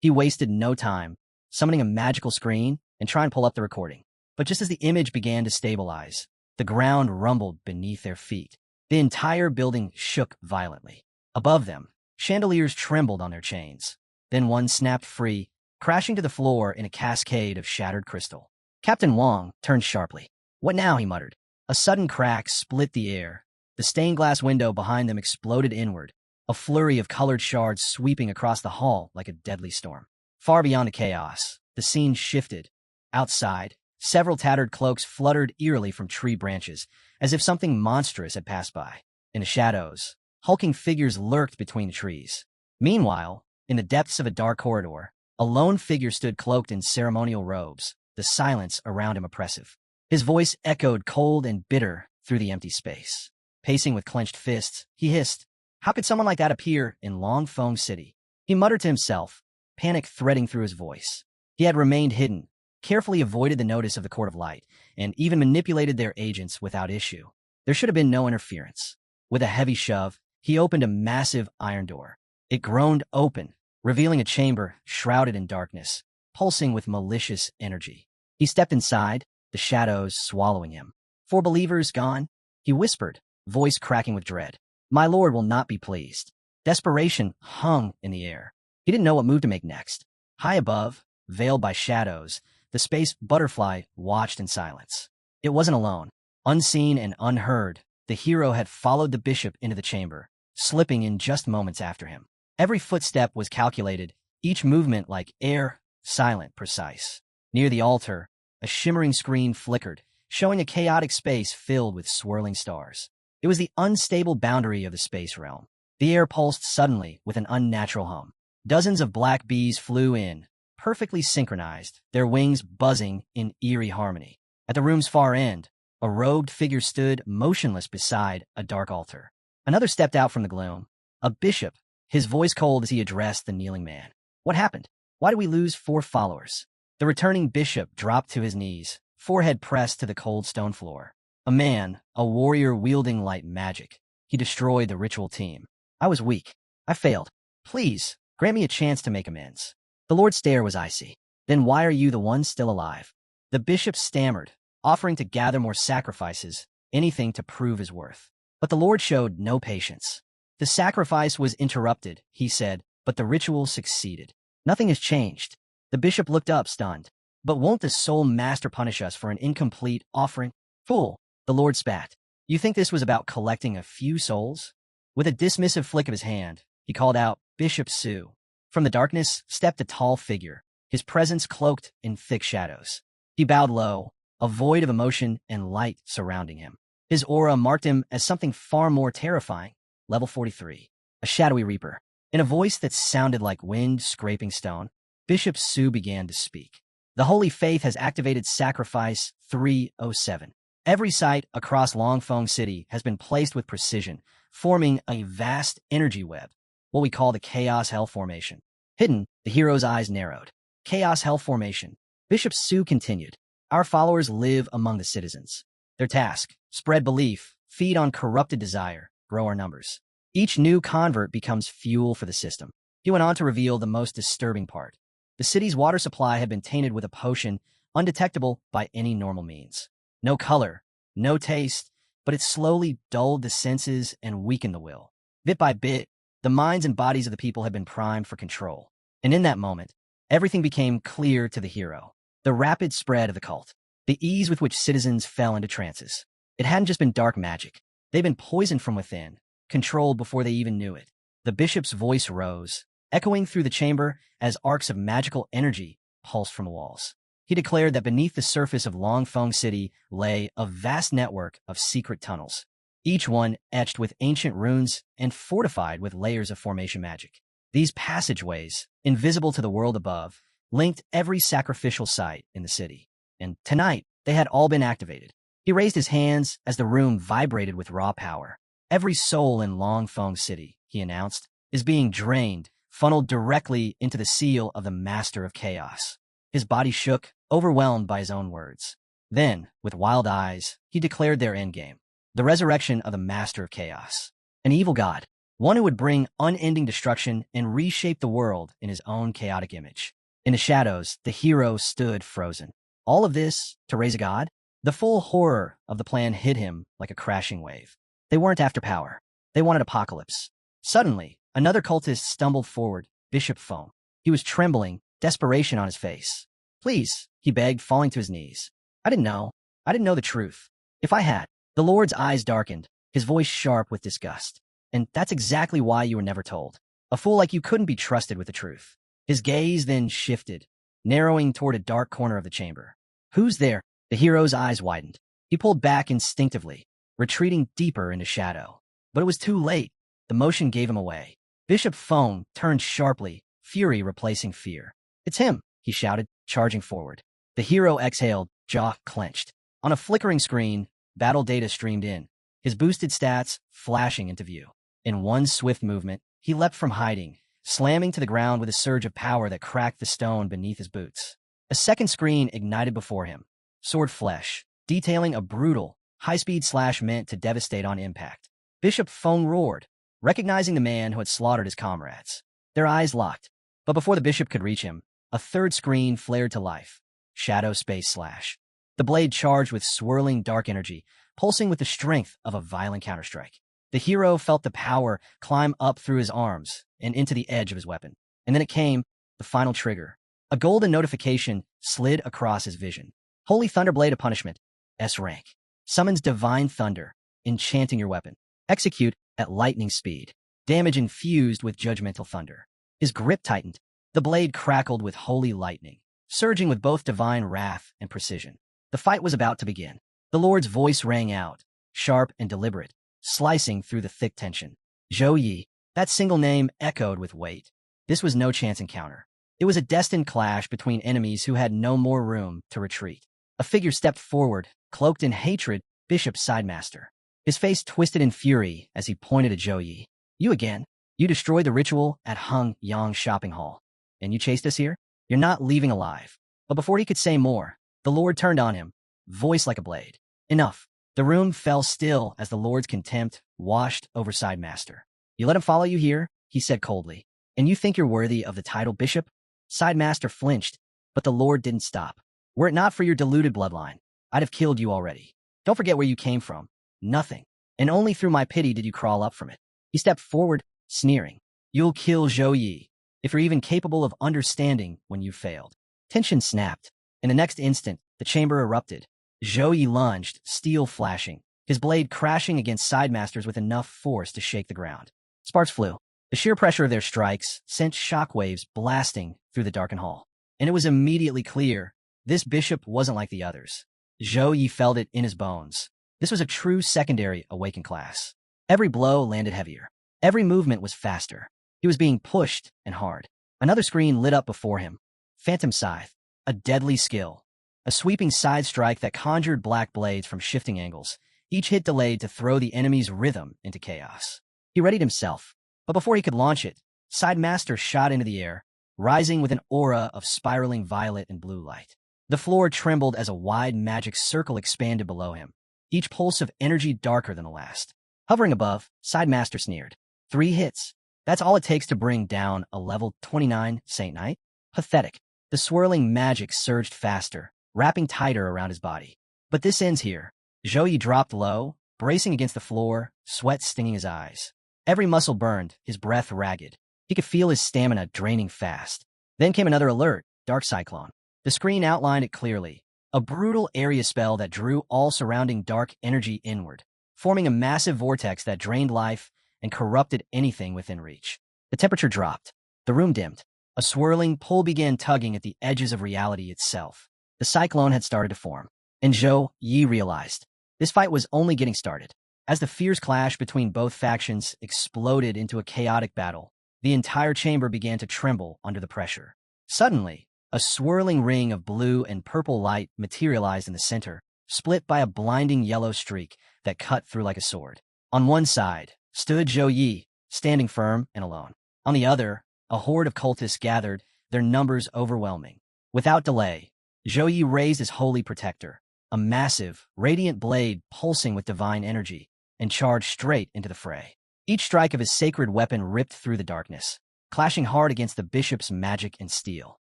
He wasted no time, summoning a magical screen and trying to pull up the recording. But just as the image began to stabilize, the ground rumbled beneath their feet. The entire building shook violently. Above them, chandeliers trembled on their chains. Then one snapped free, crashing to the floor in a cascade of shattered crystal. Captain Wong turned sharply. What now? He muttered. A sudden crack split the air. The stained glass window behind them exploded inward, a flurry of colored shards sweeping across the hall like a deadly storm. Far beyond the chaos, the scene shifted. Outside, several tattered cloaks fluttered eerily from tree branches, as if something monstrous had passed by. In the shadows, hulking figures lurked between the trees. Meanwhile, in the depths of a dark corridor, a lone figure stood cloaked in ceremonial robes, the silence around him oppressive. His voice echoed cold and bitter through the empty space. Pacing with clenched fists, he hissed, "How could someone like that appear in Longfeng City?" He muttered to himself, panic threading through his voice. He had remained hidden, carefully avoided the notice of the Court of Light, and even manipulated their agents without issue. There should have been no interference. With a heavy shove, he opened a massive iron door. It groaned open, revealing a chamber shrouded in darkness, pulsing with malicious energy. He stepped inside, the shadows swallowing him. "For believers gone?" he whispered, voice cracking with dread. "My lord will not be pleased." Desperation hung in the air. He didn't know what move to make next. High above, veiled by shadows, the space butterfly watched in silence. It wasn't alone. Unseen and unheard, the hero had followed the bishop into the chamber, slipping in just moments after him. Every footstep was calculated, each movement like air, silent, precise. Near the altar, a shimmering screen flickered, showing a chaotic space filled with swirling stars. It was the unstable boundary of the space realm. The air pulsed suddenly with an unnatural hum. Dozens of black bees flew in, perfectly synchronized, their wings buzzing in eerie harmony. At the room's far end, a robed figure stood motionless beside a dark altar. Another stepped out from the gloom, a bishop, his voice cold as he addressed the kneeling man. "What happened? Why did we lose 4 followers?" The returning bishop dropped to his knees, forehead pressed to the cold stone floor. A man, a warrior wielding light magic. He destroyed the ritual team. "I was weak. I failed. Please, grant me a chance to make amends." The Lord's stare was icy. "Then why are you the one still alive?" The bishop stammered, offering to gather more sacrifices, anything to prove his worth. But the Lord showed no patience. "The sacrifice was interrupted," he said, "but the ritual succeeded. Nothing has changed." The bishop looked up, stunned. "But won't the Soul Master punish us for an incomplete offering?" "Fool," the Lord spat. "You think this was about collecting a few souls?" With a dismissive flick of his hand, he called out, "Bishop Su." From the darkness stepped a tall figure, his presence cloaked in thick shadows. He bowed low, a void of emotion and light surrounding him. His aura marked him as something far more terrifying. Level 43. A shadowy reaper. In a voice that sounded like wind scraping stone, Bishop Su began to speak. "The Holy Faith has activated Sacrifice 307. Every site across Longfeng City has been placed with precision, forming a vast energy web, what we call the Chaos Hell Formation." Hidden, the hero's eyes narrowed. Chaos Hell Formation. Bishop Su continued. "Our followers live among the citizens. Their task, spread belief, feed on corrupted desire, grow our numbers. Each new convert becomes fuel for the system." He went on to reveal the most disturbing part. The city's water supply had been tainted with a potion undetectable by any normal means. No color, no taste, but it slowly dulled the senses and weakened the will. Bit by bit, the minds and bodies of the people had been primed for control. And in that moment, everything became clear to the hero. The rapid spread of the cult, the ease with which citizens fell into trances. It hadn't just been dark magic. They'd been poisoned from within, controlled before they even knew it. The bishop's voice rose, echoing through the chamber as arcs of magical energy pulsed from the walls. He declared that beneath the surface of Longfeng City lay a vast network of secret tunnels, each one etched with ancient runes and fortified with layers of formation magic. These passageways, invisible to the world above, linked every sacrificial site in the city. And tonight, they had all been activated. He raised his hands as the room vibrated with raw power. Every soul in Longfeng City, he announced, is being drained, funneled directly into the seal of the Master of Chaos. His body shook, overwhelmed by his own words. Then, with wild eyes, he declared their endgame, the resurrection of the Master of Chaos. An evil god, one who would bring unending destruction and reshape the world in his own chaotic image. In the shadows, the hero stood frozen. All of this to raise a god? The full horror of the plan hit him like a crashing wave. They weren't after power. They wanted apocalypse. Suddenly, another cultist stumbled forward, Bishop Foam. He was trembling, desperation on his face. Please, he begged, falling to his knees. I didn't know. I didn't know the truth. If I had. The Lord's eyes darkened, his voice sharp with disgust. And that's exactly why you were never told. A fool like you couldn't be trusted with the truth. His gaze then shifted, narrowing toward a dark corner of the chamber. Who's there? The hero's eyes widened. He pulled back instinctively, retreating deeper into shadow. But it was too late. The motion gave him away. Bishop Foam turned sharply, fury replacing fear. It's him, he shouted, charging forward. The hero exhaled, jaw clenched. On a flickering screen, battle data streamed in, his boosted stats flashing into view. In one swift movement, he leapt from hiding, slamming to the ground with a surge of power that cracked the stone beneath his boots. A second screen ignited before him, sword flesh, detailing a brutal, high-speed slash meant to devastate on impact. Bishop Foam roared, recognizing the man who had slaughtered his comrades. Their eyes locked, but before the bishop could reach him, a third screen flared to life. Shadow space slash. The blade charged with swirling dark energy, pulsing with the strength of a violent counterstrike. The hero felt the power climb up through his arms and into the edge of his weapon. And then it came, the final trigger. A golden notification slid across his vision. Holy Thunderblade of Punishment, S rank. Summons Divine Thunder, enchanting your weapon. Execute at lightning speed. Damage infused with judgmental thunder. His grip tightened. The blade crackled with holy lightning, surging with both divine wrath and precision. The fight was about to begin. The Lord's voice rang out, sharp and deliberate, slicing through the thick tension. Zhou Yi, that single name echoed with weight. This was no chance encounter. It was a destined clash between enemies who had no more room to retreat. A figure stepped forward, cloaked in hatred, Bishop Sidemaster. His face twisted in fury as he pointed at Zhou Yi. You again? You destroyed the ritual at Hung Yang Shopping Hall. And you chased us here? You're not leaving alive. But before he could say more, the Lord turned on him, voice like a blade. Enough. The room fell still as the Lord's contempt washed over Sidemaster. You let him follow you here, he said coldly. And you think you're worthy of the title Bishop? Sidemaster flinched, but the Lord didn't stop. Were it not for your deluded bloodline, I'd have killed you already. Don't forget where you came from. Nothing. And only through my pity did you crawl up from it. He stepped forward, sneering. You'll kill Zhou Yi, if you're even capable of understanding when you've failed. Tension snapped. In the next instant, the chamber erupted. Zhou Yi lunged, steel flashing, his blade crashing against Sidemasters with enough force to shake the ground. Sparks flew. The sheer pressure of their strikes sent shockwaves blasting through the darkened hall. And it was immediately clear, this bishop wasn't like the others. Zhou Yi felt it in his bones. This was a true secondary awakened class. Every blow landed heavier. Every movement was faster. He was being pushed and hard. Another screen lit up before him. Phantom Scythe, a deadly skill. A sweeping side strike that conjured black blades from shifting angles, each hit delayed to throw the enemy's rhythm into chaos. He readied himself, but before he could launch it, Sidemaster shot into the air, rising with an aura of spiraling violet and blue light. The floor trembled as a wide magic circle expanded below him, each pulse of energy darker than the last. Hovering above, Sidemaster sneered. 3 hits. That's all it takes to bring down a level 29 Saint Knight? Pathetic. The swirling magic surged faster, wrapping tighter around his body. But this ends here. Zhou Yi dropped low, bracing against the floor, sweat stinging his eyes. Every muscle burned, his breath ragged. He could feel his stamina draining fast. Then came another alert, Dark Cyclone. The screen outlined it clearly. A brutal area spell that drew all surrounding dark energy inward, forming a massive vortex that drained life and corrupted anything within reach. The temperature dropped. The room dimmed. A swirling pull began tugging at the edges of reality itself. The cyclone had started to form, and Zhou Yi realized this fight was only getting started. As the fierce clash between both factions exploded into a chaotic battle, the entire chamber began to tremble under the pressure. Suddenly, a swirling ring of blue and purple light materialized in the center, split by a blinding yellow streak that cut through like a sword. On one side stood Zhou Yi, standing firm and alone. On the other, a horde of cultists gathered, their numbers overwhelming. Without delay, Zhou Yi raised his holy protector, a massive, radiant blade pulsing with divine energy, and charged straight into the fray. Each strike of his sacred weapon ripped through the darkness, clashing hard against the bishop's magic and steel.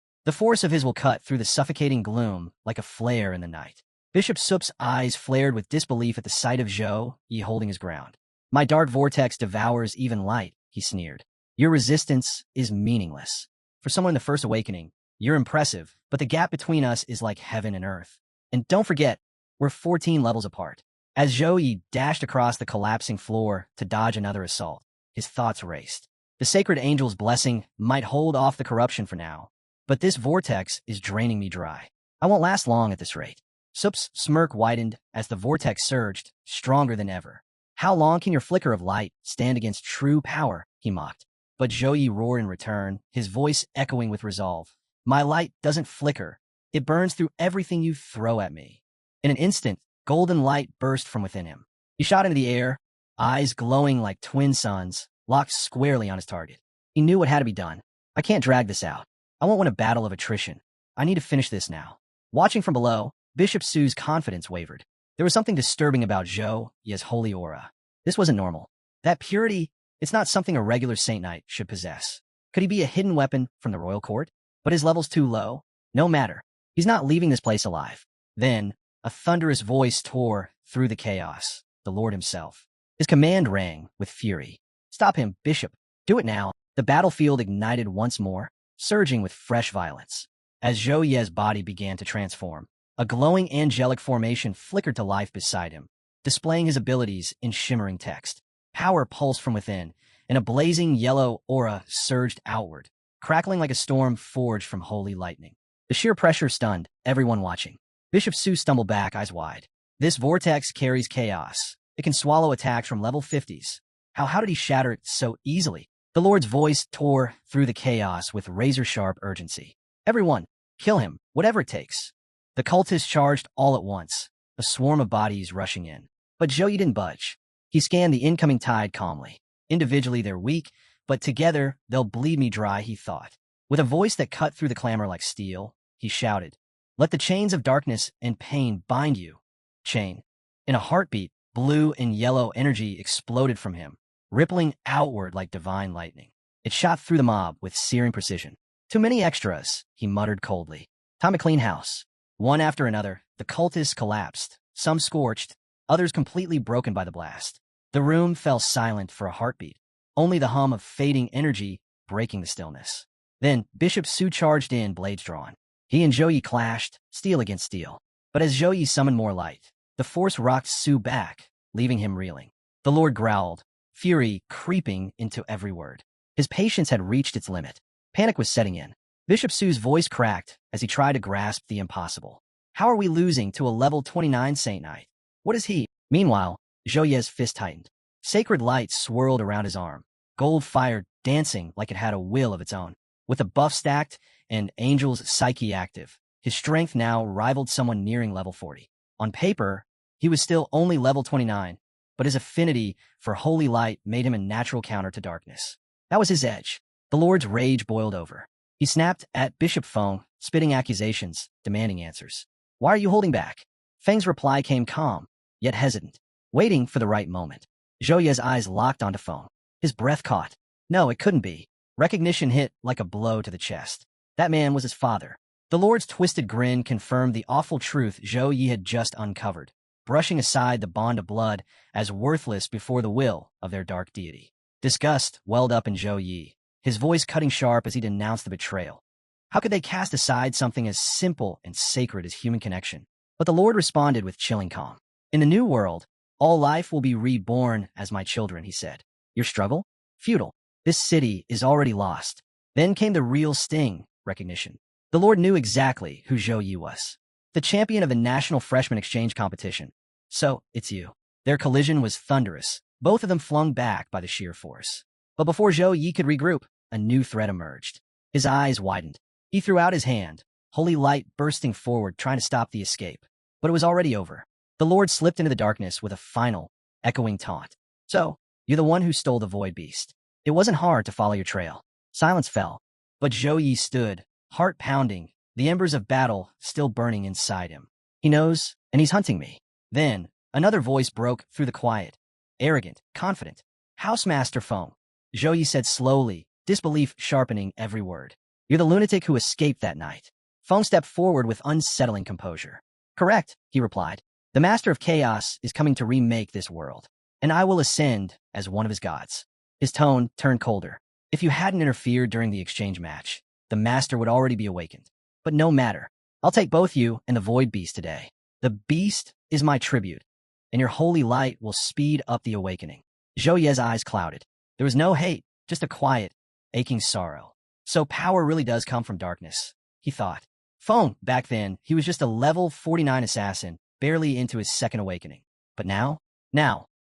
The force of his will cut through the suffocating gloom like a flare in the night. Bishop Sup's eyes flared with disbelief at the sight of Zhou Yi holding his ground. "My dark vortex devours even light," he sneered. "Your resistance is meaningless. For someone in the First Awakening, you're impressive, but the gap between us is like heaven and earth. And don't forget, we're 14 levels apart." As Zhou Yi dashed across the collapsing floor to dodge another assault, his thoughts raced. The sacred angel's blessing might hold off the corruption for now, but this vortex is draining me dry. I won't last long at this rate. Sup's smirk widened as the vortex surged, stronger than ever. "How long can your flicker of light stand against true power?" he mocked. But Zhou Yi roared in return, his voice echoing with resolve. "My light doesn't flicker. It burns through everything you throw at me." In an instant, golden light burst from within him. He shot into the air, eyes glowing like twin suns, locked squarely on his target. He knew what had to be done. "I can't drag this out. I won't win a battle of attrition. I need to finish this now." Watching from below, Bishop Su's confidence wavered. There was something disturbing about Zhou Yi's holy aura. This wasn't normal. That purity, it's not something a regular Saint Knight should possess. Could he be a hidden weapon from the royal court? But his level's too low. No matter. He's not leaving this place alive. Then, a thunderous voice tore through the chaos. The Lord himself. His command rang with fury. "Stop him, Bishop. Do it now." The battlefield ignited once more, surging with fresh violence. As Zhou Yi's body began to transform, a glowing angelic formation flickered to life beside him, displaying his abilities in shimmering text. Power pulsed from within, and a blazing yellow aura surged outward, crackling like a storm forged from holy lightning. The sheer pressure stunned everyone watching. Bishop Su stumbled back, eyes wide. This vortex carries chaos. It can swallow attacks from level 50s. How did he shatter it so easily? The Lord's voice tore through the chaos with razor-sharp urgency. "Everyone, kill him, whatever it takes." The cultists charged all at once, a swarm of bodies rushing in. But Zhou Yi didn't budge. He scanned the incoming tide calmly. Individually, they're weak, but together, they'll bleed me dry, he thought. With a voice that cut through the clamor like steel, he shouted, "Let the chains of darkness and pain bind you." Chain. In a heartbeat, blue and yellow energy exploded from him, rippling outward like divine lightning. It shot through the mob with searing precision. "Too many extras," he muttered coldly. "Time to clean house." One after another, the cultists collapsed, some scorched, others completely broken by the blast. The room fell silent for a heartbeat, only the hum of fading energy breaking the stillness. Then Bishop Su charged in, blades drawn. He and Zhou Yi clashed, steel against steel. But as Zhou Yi summoned more light, the force rocked Su back, leaving him reeling. The Lord growled, fury creeping into every word. His patience had reached its limit. Panic was setting in. Bishop Su's voice cracked as he tried to grasp the impossible. "How are we losing to a level 29 Saint Knight? What is he?" Meanwhile, Zhou Yi's fist tightened. Sacred light swirled around his arm, gold fire dancing like it had a will of its own. With a buff stacked and Angel's psyche active, his strength now rivaled someone nearing level 40. On paper, he was still only level 29, but his affinity for holy light made him a natural counter to darkness. That was his edge. The Lord's rage boiled over. He snapped at Bishop Feng, spitting accusations, demanding answers. "Why are you holding back?" Feng's reply came calm, yet hesitant, waiting for the right moment. Zhou Yi's eyes locked onto Feng. His breath caught. No, it couldn't be. Recognition hit like a blow to the chest. That man was his father. The Lord's twisted grin confirmed the awful truth Zhou Yi had just uncovered. brushing aside the bond of blood as worthless before the will of their dark deity. Disgust welled up in Zhou Yi, his voice cutting sharp as he denounced the betrayal. How could they cast aside something as simple and sacred as human connection? But the Lord responded with chilling calm. In the new world, all life will be reborn as my children, he said. Your struggle? Futile. This city is already lost. Then came the real sting, recognition. The Lord knew exactly who Zhou Yi was. The champion of the National Freshman Exchange Competition. So, it's you. Their collision was thunderous, both of them flung back by the sheer force. But before Zhou Yi could regroup, a new threat emerged. His eyes widened. He threw out his hand, holy light bursting forward trying to stop the escape. But it was already over. The Lord slipped into the darkness with a final, echoing taunt. So, you're the one who stole the Void Beast. It wasn't hard to follow your trail. Silence fell. But Zhou Yi stood, heart pounding, the embers of battle still burning inside him. He knows, and he's hunting me. Then, another voice broke through the quiet. Arrogant, confident. Housemaster Feng. Zhou Yi said slowly, disbelief sharpening every word. You're the lunatic who escaped that night. Feng stepped forward with unsettling composure. Correct, he replied. The Master of Chaos is coming to remake this world, and I will ascend as one of his gods. His tone turned colder. If you hadn't interfered during the exchange match, the Master would already be awakened. But no matter. I'll take both you and the Void Beast today. The Beast is my tribute, and your holy light will speed up the awakening. Zhou Yi's eyes clouded. There was no hate, just a quiet, aching sorrow. So power really does come from darkness, he thought. Feng, back then, he was just a level 49 assassin, barely into his second awakening. But now,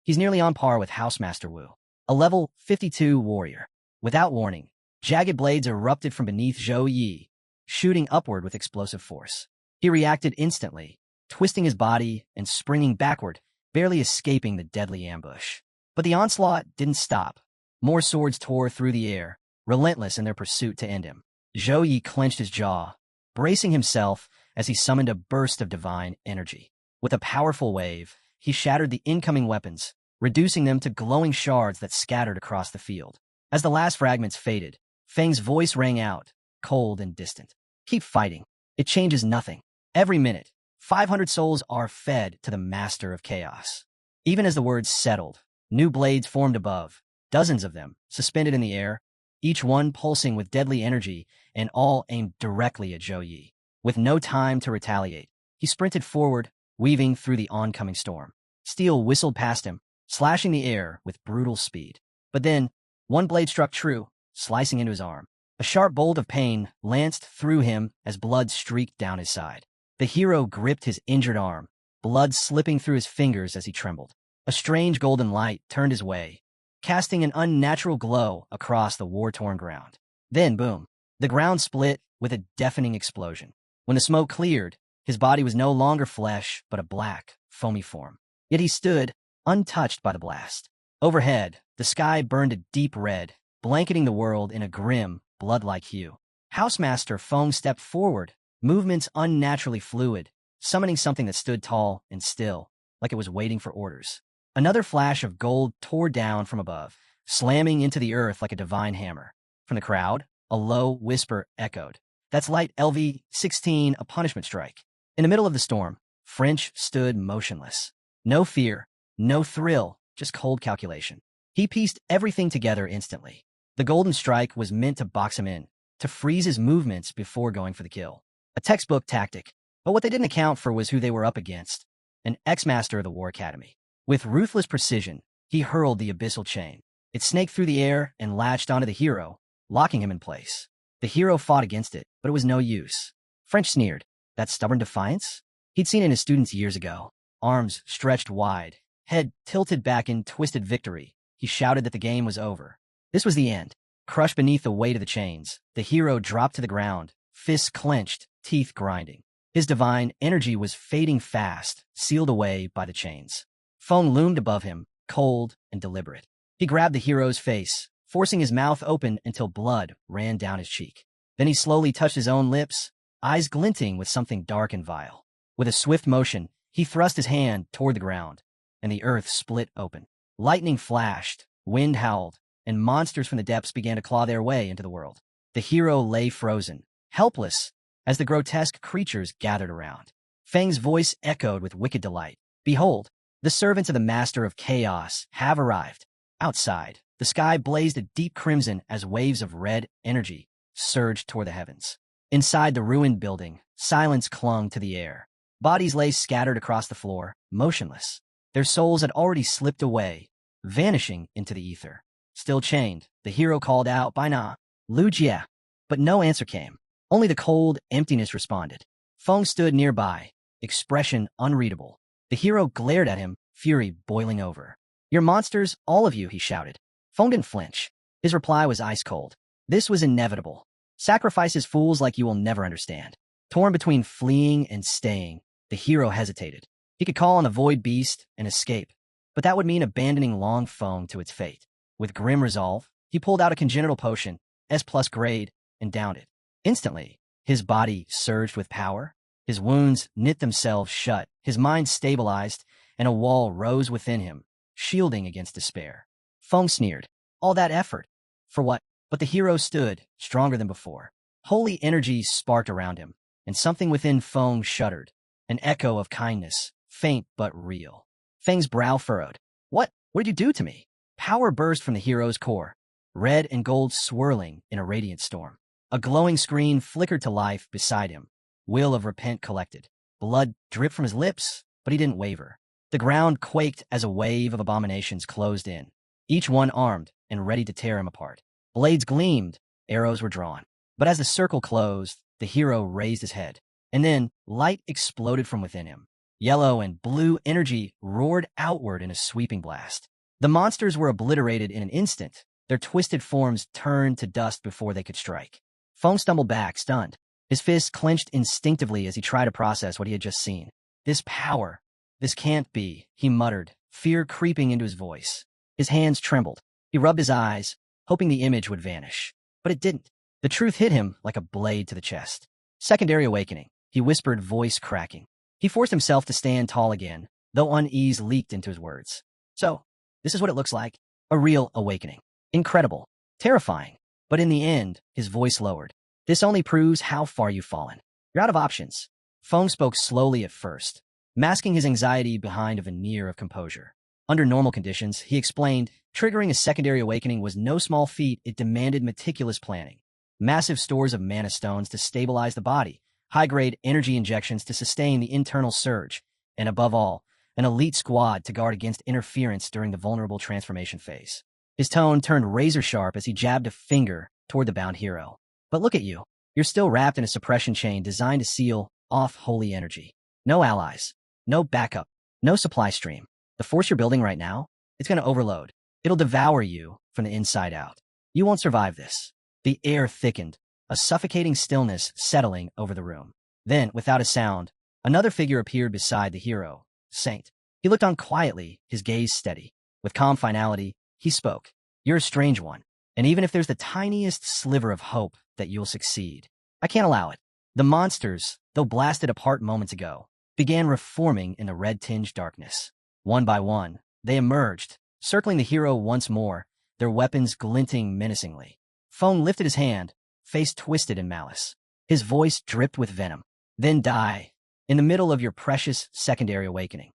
he's nearly on par with Housemaster Wu, a level 52 warrior. Without warning, jagged blades erupted from beneath Zhou Yi, shooting upward with explosive force. He reacted instantly, twisting his body and springing backward, barely escaping the deadly ambush. But the onslaught didn't stop. More swords tore through the air, relentless in their pursuit to end him. Zhou Yi clenched his jaw, bracing himself as he summoned a burst of divine energy. With a powerful wave, he shattered the incoming weapons, reducing them to glowing shards that scattered across the field. As the last fragments faded, Feng's voice rang out, cold and distant. Keep fighting. It changes nothing. Every minute, 500 souls are fed to the Master of Chaos. Even as the words settled, new blades formed above, dozens of them, suspended in the air, each one pulsing with deadly energy and all aimed directly at Zhou Yi. With no time to retaliate, he sprinted forward, weaving through the oncoming storm. Steel whistled past him, slashing the air with brutal speed. But then, one blade struck true, slicing into his arm. A sharp bolt of pain lanced through him as blood streaked down his side. The hero gripped his injured arm, blood slipping through his fingers as he trembled. A strange golden light turned his way, casting an unnatural glow across the war-torn ground. Then, boom, the ground split with a deafening explosion. When the smoke cleared, his body was no longer flesh, but a black, foamy form. Yet he stood, untouched by the blast. Overhead, the sky burned a deep red, blanketing the world in a grim, blood-like hue. Housemaster Feng stepped forward, movements unnaturally fluid, summoning something that stood tall and still, like it was waiting for orders. Another flash of gold tore down from above, slamming into the earth like a divine hammer. From the crowd, a low whisper echoed. That's light LV-16, a punishment strike. In the middle of the storm, French stood motionless. No fear, no thrill, just cold calculation. He pieced everything together instantly. The golden strike was meant to box him in, to freeze his movements before going for the kill. A textbook tactic, but what they didn't account for was who they were up against, an ex-master of the War Academy. With ruthless precision, he hurled the abyssal chain. It snaked through the air and latched onto the hero, locking him in place. The hero fought against it, but it was no use. French sneered. That stubborn defiance? He'd seen it in his students years ago. Arms stretched wide, head tilted back in twisted victory. He shouted that the game was over. This was the end. Crushed beneath the weight of the chains, the hero dropped to the ground, fists clenched, teeth grinding. His divine energy was fading fast, sealed away by the chains. Feng loomed above him, cold and deliberate. He grabbed the hero's face, forcing his mouth open until blood ran down his cheek. Then he slowly touched his own lips, eyes glinting with something dark and vile. With a swift motion, he thrust his hand toward the ground, and the earth split open. Lightning flashed, wind howled, and monsters from the depths began to claw their way into the world. The hero lay frozen, helpless, as the grotesque creatures gathered around. Feng's voice echoed with wicked delight. Behold, the servants of the Master of Chaos have arrived. Outside, the sky blazed a deep crimson as waves of red energy surged toward the heavens. Inside the ruined building, silence clung to the air. Bodies lay scattered across the floor, motionless. Their souls had already slipped away, vanishing into the ether. Still chained, the hero called out, "By na, Lu Jie." But no answer came. Only the cold emptiness responded. Feng stood nearby, expression unreadable. The hero glared at him, fury boiling over. "You're monsters, all of you," he shouted. Feng didn't flinch. His reply was ice cold. This was inevitable. Sacrifices fools like you will never understand. Torn between fleeing and staying, the hero hesitated. He could call on the void beast and escape, but that would mean abandoning Long Feng to its fate. With grim resolve, he pulled out a congenital potion, S+ grade, and downed it. Instantly, his body surged with power. His wounds knit themselves shut, his mind stabilized, and a wall rose within him, shielding against despair. Feng sneered. All that effort. For what? But the hero stood, stronger than before. Holy energy sparked around him, and something within Feng shuddered. An echo of kindness, faint but real. Feng's brow furrowed. What did you do to me? Power burst from the hero's core, red and gold swirling in a radiant storm. A glowing screen flickered to life beside him. Will of repent collected. Blood dripped from his lips, but he didn't waver. The ground quaked as a wave of abominations closed in, each one armed and ready to tear him apart. Blades gleamed, arrows were drawn. But as the circle closed, the hero raised his head, and then light exploded from within him. Yellow and blue energy roared outward in a sweeping blast. The monsters were obliterated in an instant, their twisted forms turned to dust before they could strike. Feng stumbled back, stunned. His fists clenched instinctively as he tried to process what he had just seen. This power. This can't be, he muttered, fear creeping into his voice. His hands trembled. He rubbed his eyes, hoping the image would vanish. But it didn't. The truth hit him like a blade to the chest. Secondary awakening, he whispered, voice cracking. He forced himself to stand tall again, though unease leaked into his words. So, this is what it looks like. A real awakening. Incredible. Terrifying. But in the end, his voice lowered. This only proves how far you've fallen. You're out of options. Feng spoke slowly at first, masking his anxiety behind a veneer of composure. Under normal conditions, he explained, triggering a secondary awakening was no small feat. It demanded meticulous planning. Massive stores of mana stones to stabilize the body, high-grade energy injections to sustain the internal surge, and above all, an elite squad to guard against interference during the vulnerable transformation phase. His tone turned razor-sharp as he jabbed a finger toward the bound hero. But look at you. You're still wrapped in a suppression chain designed to seal off holy energy. No allies. No backup. No supply stream. The force you're building right now, it's going to overload. It'll devour you from the inside out. You won't survive this. The air thickened, a suffocating stillness settling over the room. Then, without a sound, another figure appeared beside the hero, Saint. He looked on quietly, his gaze steady. With calm finality, he spoke. You're a strange one, and even if there's the tiniest sliver of hope that you'll succeed, I can't allow it. The monsters, though blasted apart moments ago, began reforming in the red-tinged darkness. One by one, they emerged, circling the hero once more, their weapons glinting menacingly. Feng lifted his hand, face twisted in malice. His voice dripped with venom. Then die, in the middle of your precious secondary awakening.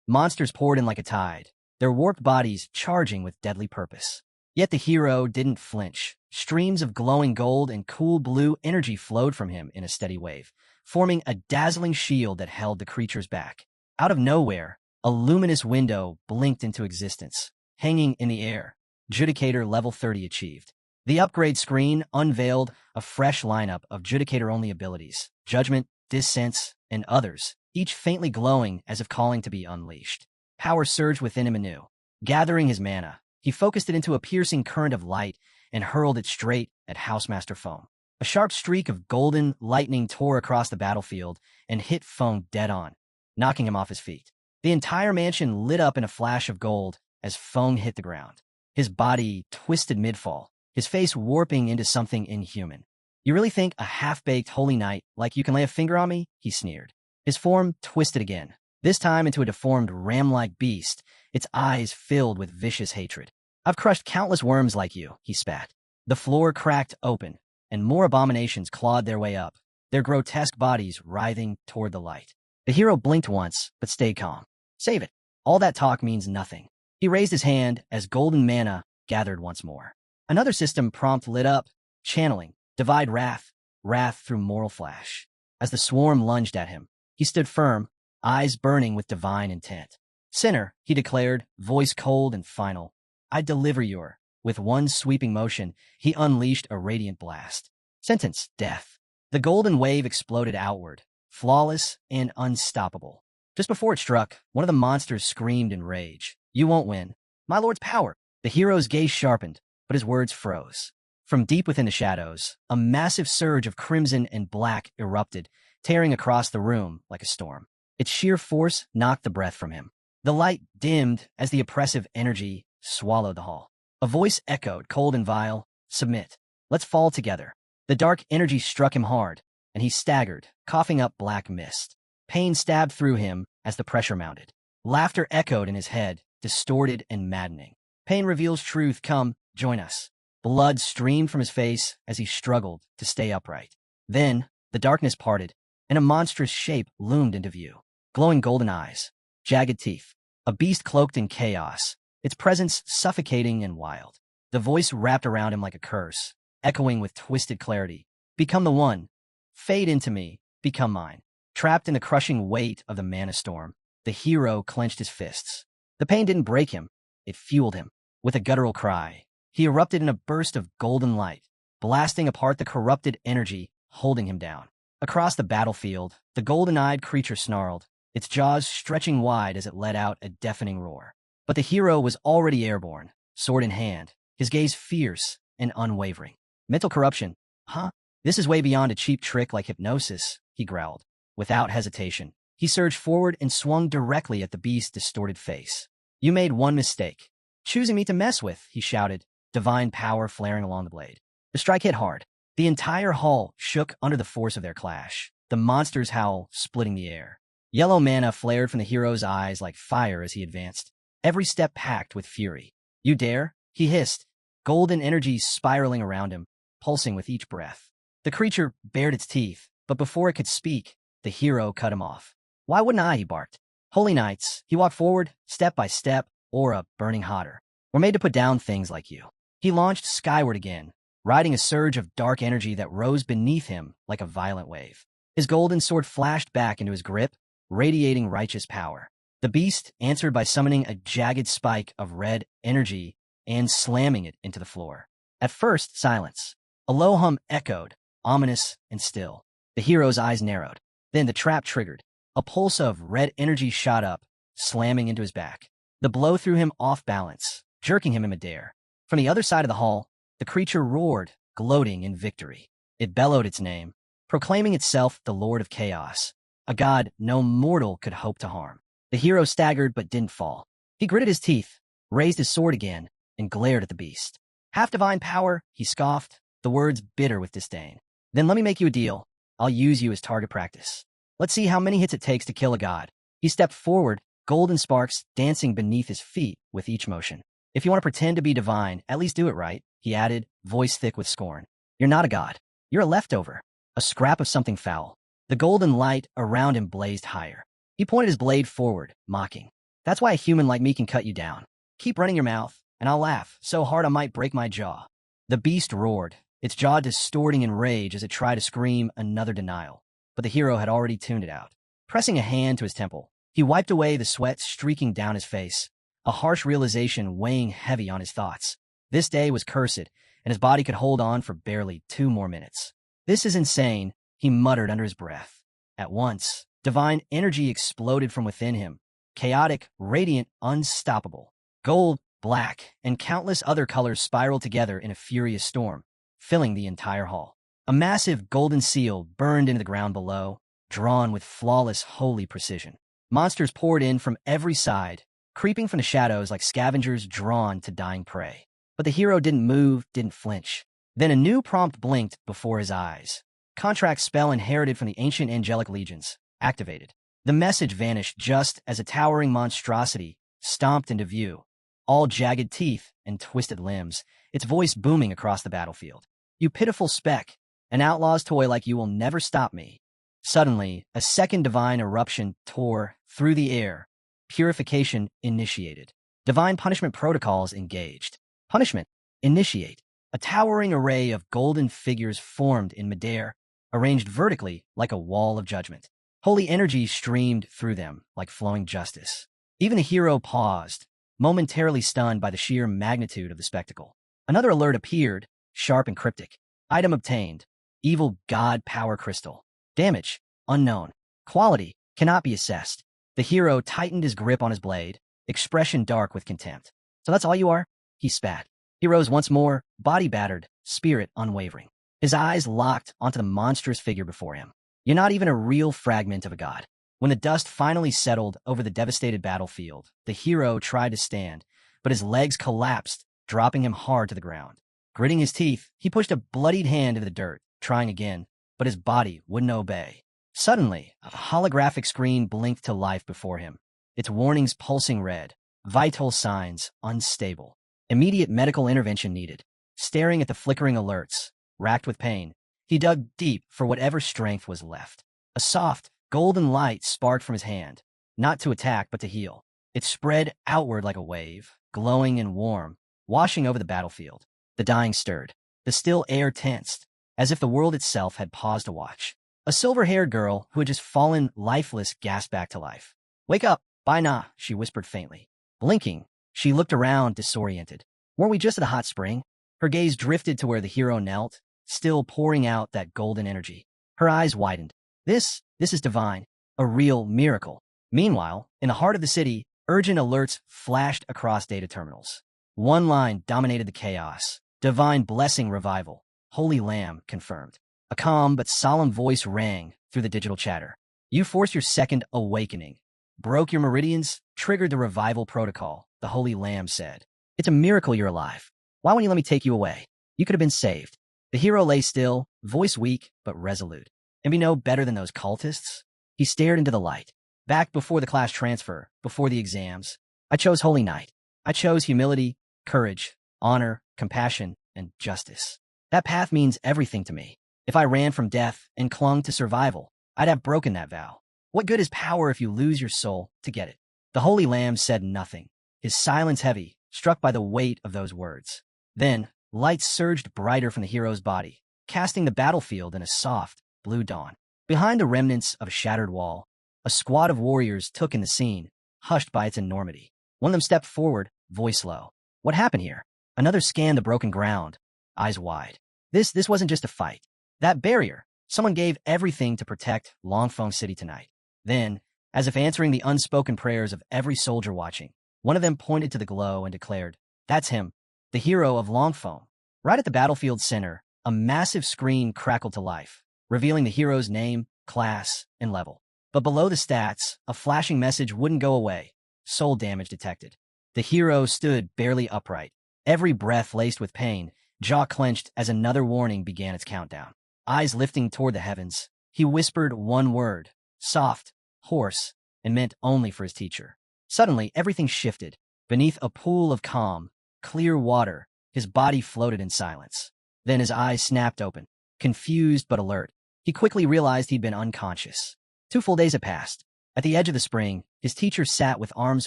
Monsters poured in like a tide, their warped bodies charging with deadly purpose. Yet the hero didn't flinch. Streams of glowing gold and cool blue energy flowed from him in a steady wave, forming a dazzling shield that held the creatures back. Out of nowhere, a luminous window blinked into existence, hanging in the air. Judicator level 30 achieved. The upgrade screen unveiled a fresh lineup of Judicator-only abilities, Judgment, Dissense, and others, each faintly glowing as if calling to be unleashed. Power surged within him anew. Gathering his mana, he focused it into a piercing current of light and hurled it straight at Housemaster Feng. A sharp streak of golden lightning tore across the battlefield and hit Feng dead on, knocking him off his feet. The entire mansion lit up in a flash of gold as Feng hit the ground. His body twisted mid-fall, his face warping into something inhuman. You really think a half-baked holy knight like you can lay a finger on me? He sneered. His form twisted again, this time into a deformed ram-like beast, its eyes filled with vicious hatred. I've crushed countless worms like you, he spat. The floor cracked open, and more abominations clawed their way up, their grotesque bodies writhing toward the light. The hero blinked once, but stayed calm. Save it. All that talk means nothing. He raised his hand as golden mana gathered once more. Another system prompt lit up, channeling, divide wrath, wrath through moral flash. As the swarm lunged at him, he stood firm, eyes burning with divine intent. Sinner, he declared, voice cold and final. I deliver your. With one sweeping motion, he unleashed a radiant blast. Sentence, death. The golden wave exploded outward, flawless and unstoppable. Just before it struck, one of the monsters screamed in rage. You won't win. My lord's power. The hero's gaze sharpened, but his words froze. From deep within the shadows, a massive surge of crimson and black erupted, tearing across the room like a storm. Its sheer force knocked the breath from him. The light dimmed as the oppressive energy swallowed the hall. A voice echoed, cold and vile, submit. Let's fall together. The dark energy struck him hard, and he staggered, coughing up black mist. Pain stabbed through him as the pressure mounted. Laughter echoed in his head, distorted and maddening. Pain reveals truth. Come, join us. Blood streamed from his face as he struggled to stay upright. Then, the darkness parted, and a monstrous shape loomed into view. Glowing golden eyes, jagged teeth, a beast cloaked in chaos, its presence suffocating and wild. The voice wrapped around him like a curse, echoing with twisted clarity. Become the one. Fade into me. Become mine. Trapped in the crushing weight of the mana storm, the hero clenched his fists. The pain didn't break him. It fueled him. With a guttural cry, he erupted in a burst of golden light, blasting apart the corrupted energy holding him down. Across the battlefield, the golden-eyed creature snarled, its jaws stretching wide as it let out a deafening roar. But the hero was already airborne, sword in hand, his gaze fierce and unwavering. Mental corruption. Huh? This is way beyond a cheap trick like hypnosis, he growled. Without hesitation, he surged forward and swung directly at the beast's distorted face. You made one mistake. Choosing me to mess with, he shouted, divine power flaring along the blade. The strike hit hard. The entire hall shook under the force of their clash, the monster's howl splitting the air. Yellow mana flared from the hero's eyes like fire as he advanced, every step packed with fury. You dare? He hissed, golden energy spiraling around him, pulsing with each breath. The creature bared its teeth, but before it could speak, the hero cut him off. Why wouldn't I? He barked. Holy knights, he walked forward, step by step, aura burning hotter. We're made to put down things like you. He launched skyward again, riding a surge of dark energy that rose beneath him like a violent wave. His golden sword flashed back into his grip, radiating righteous power. The beast answered by summoning a jagged spike of red energy and slamming it into the floor. At first, silence. A low hum echoed, ominous and still. The hero's eyes narrowed. Then the trap triggered. A pulse of red energy shot up, slamming into his back. The blow threw him off balance, jerking him in midair. From the other side of the hall, the creature roared, gloating in victory. It bellowed its name, proclaiming itself the Lord of Chaos, a god no mortal could hope to harm. The hero staggered but didn't fall. He gritted his teeth, raised his sword again, and glared at the beast. Half divine power, he scoffed, the words bitter with disdain. Then let me make you a deal. I'll use you as target practice. Let's see how many hits it takes to kill a god. He stepped forward, golden sparks dancing beneath his feet with each motion. If you want to pretend to be divine, at least do it right, he added, voice thick with scorn. You're not a god. You're a leftover, a scrap of something foul. The golden light around him blazed higher. He pointed his blade forward, mocking. That's why a human like me can cut you down. Keep running your mouth, and I'll laugh so hard I might break my jaw. The beast roared, its jaw distorting in rage as it tried to scream another denial. But the hero had already tuned it out. Pressing a hand to his temple, he wiped away the sweat streaking down his face, a harsh realization weighing heavy on his thoughts. This day was cursed, and his body could hold on for barely 2 more minutes. This is insane, he muttered under his breath. At once, divine energy exploded from within him, chaotic, radiant, unstoppable. Gold, black, and countless other colors spiraled together in a furious storm, filling the entire hall. A massive golden seal burned into the ground below, drawn with flawless, holy precision. Monsters poured in from every side, creeping from the shadows like scavengers drawn to dying prey. But the hero didn't move, didn't flinch. Then a new prompt blinked before his eyes. Contract spell inherited from the ancient angelic legions, activated. The message vanished just as a towering monstrosity stomped into view, all jagged teeth and twisted limbs, its voice booming across the battlefield. You pitiful speck, an outlaw's toy like you will never stop me. Suddenly, a second divine eruption tore through the air, Purification initiated. Divine punishment protocols engaged. Punishment. Initiate. A towering array of golden figures formed in midair, arranged vertically like a wall of judgment. Holy energy streamed through them like flowing justice. Even the hero paused, momentarily stunned by the sheer magnitude of the spectacle. Another alert appeared, sharp and cryptic. Item obtained. Evil God Power Crystal. Damage. Unknown. Quality. Cannot be assessed. The hero tightened his grip on his blade, expression dark with contempt. So that's all you are? He spat. He rose once more, body battered, spirit unwavering. His eyes locked onto the monstrous figure before him. You're not even a real fragment of a god. When the dust finally settled over the devastated battlefield, the hero tried to stand, but his legs collapsed, dropping him hard to the ground. Gritting his teeth, he pushed a bloodied hand into the dirt, trying again, but his body wouldn't obey. Suddenly, a holographic screen blinked to life before him, its warnings pulsing red, vital signs unstable. Immediate medical intervention needed. Staring at the flickering alerts, racked with pain, he dug deep for whatever strength was left. A soft, golden light sparked from his hand, not to attack but to heal. It spread outward like a wave, glowing and warm, washing over the battlefield. The dying stirred. The still air tensed, as if the world itself had paused to watch. A silver-haired girl who had just fallen lifeless gasped back to life. "Wake up! Bye nah," she whispered faintly. Blinking, she looked around, disoriented. Weren't we just at a hot spring? Her gaze drifted to where the hero knelt, still pouring out that golden energy. Her eyes widened. This is divine. A real miracle. Meanwhile, in the heart of the city, urgent alerts flashed across data terminals. One line dominated the chaos. Divine blessing revival. Holy Lamb confirmed. A calm but solemn voice rang through the digital chatter. You forced your second awakening. Broke your meridians, triggered the revival protocol, the Holy Lamb said. It's a miracle you're alive. Why won't you let me take you away? You could have been saved. The hero lay still, voice weak but resolute. And be no better than those cultists? He stared into the light. Back before the class transfer, before the exams, I chose Holy Knight. I chose humility, courage, honor, compassion, and justice. That path means everything to me. If I ran from death and clung to survival, I'd have broken that vow. What good is power if you lose your soul to get it? The Holy Lamb said nothing, his silence heavy, struck by the weight of those words. Then, light surged brighter from the hero's body, casting the battlefield in a soft, blue dawn. Behind the remnants of a shattered wall, a squad of warriors took in the scene, hushed by its enormity. One of them stepped forward, voice low. What happened here? Another scanned the broken ground, eyes wide. This wasn't just a fight. That barrier, someone gave everything to protect Longfeng City tonight. Then, as if answering the unspoken prayers of every soldier watching, one of them pointed to the glow and declared, "That's him, the hero of Longfeng." Right at the battlefield center, a massive screen crackled to life, revealing the hero's name, class, and level. But below the stats, a flashing message wouldn't go away. Soul damage detected. The hero stood barely upright, every breath laced with pain, jaw clenched as another warning began its countdown. Eyes lifting toward the heavens, he whispered one word, soft, hoarse, and meant only for his teacher. Suddenly, everything shifted. Beneath a pool of calm, clear water, his body floated in silence. Then his eyes snapped open, confused but alert. He quickly realized he'd been unconscious. 2 full days had passed. At the edge of the spring, his teacher sat with arms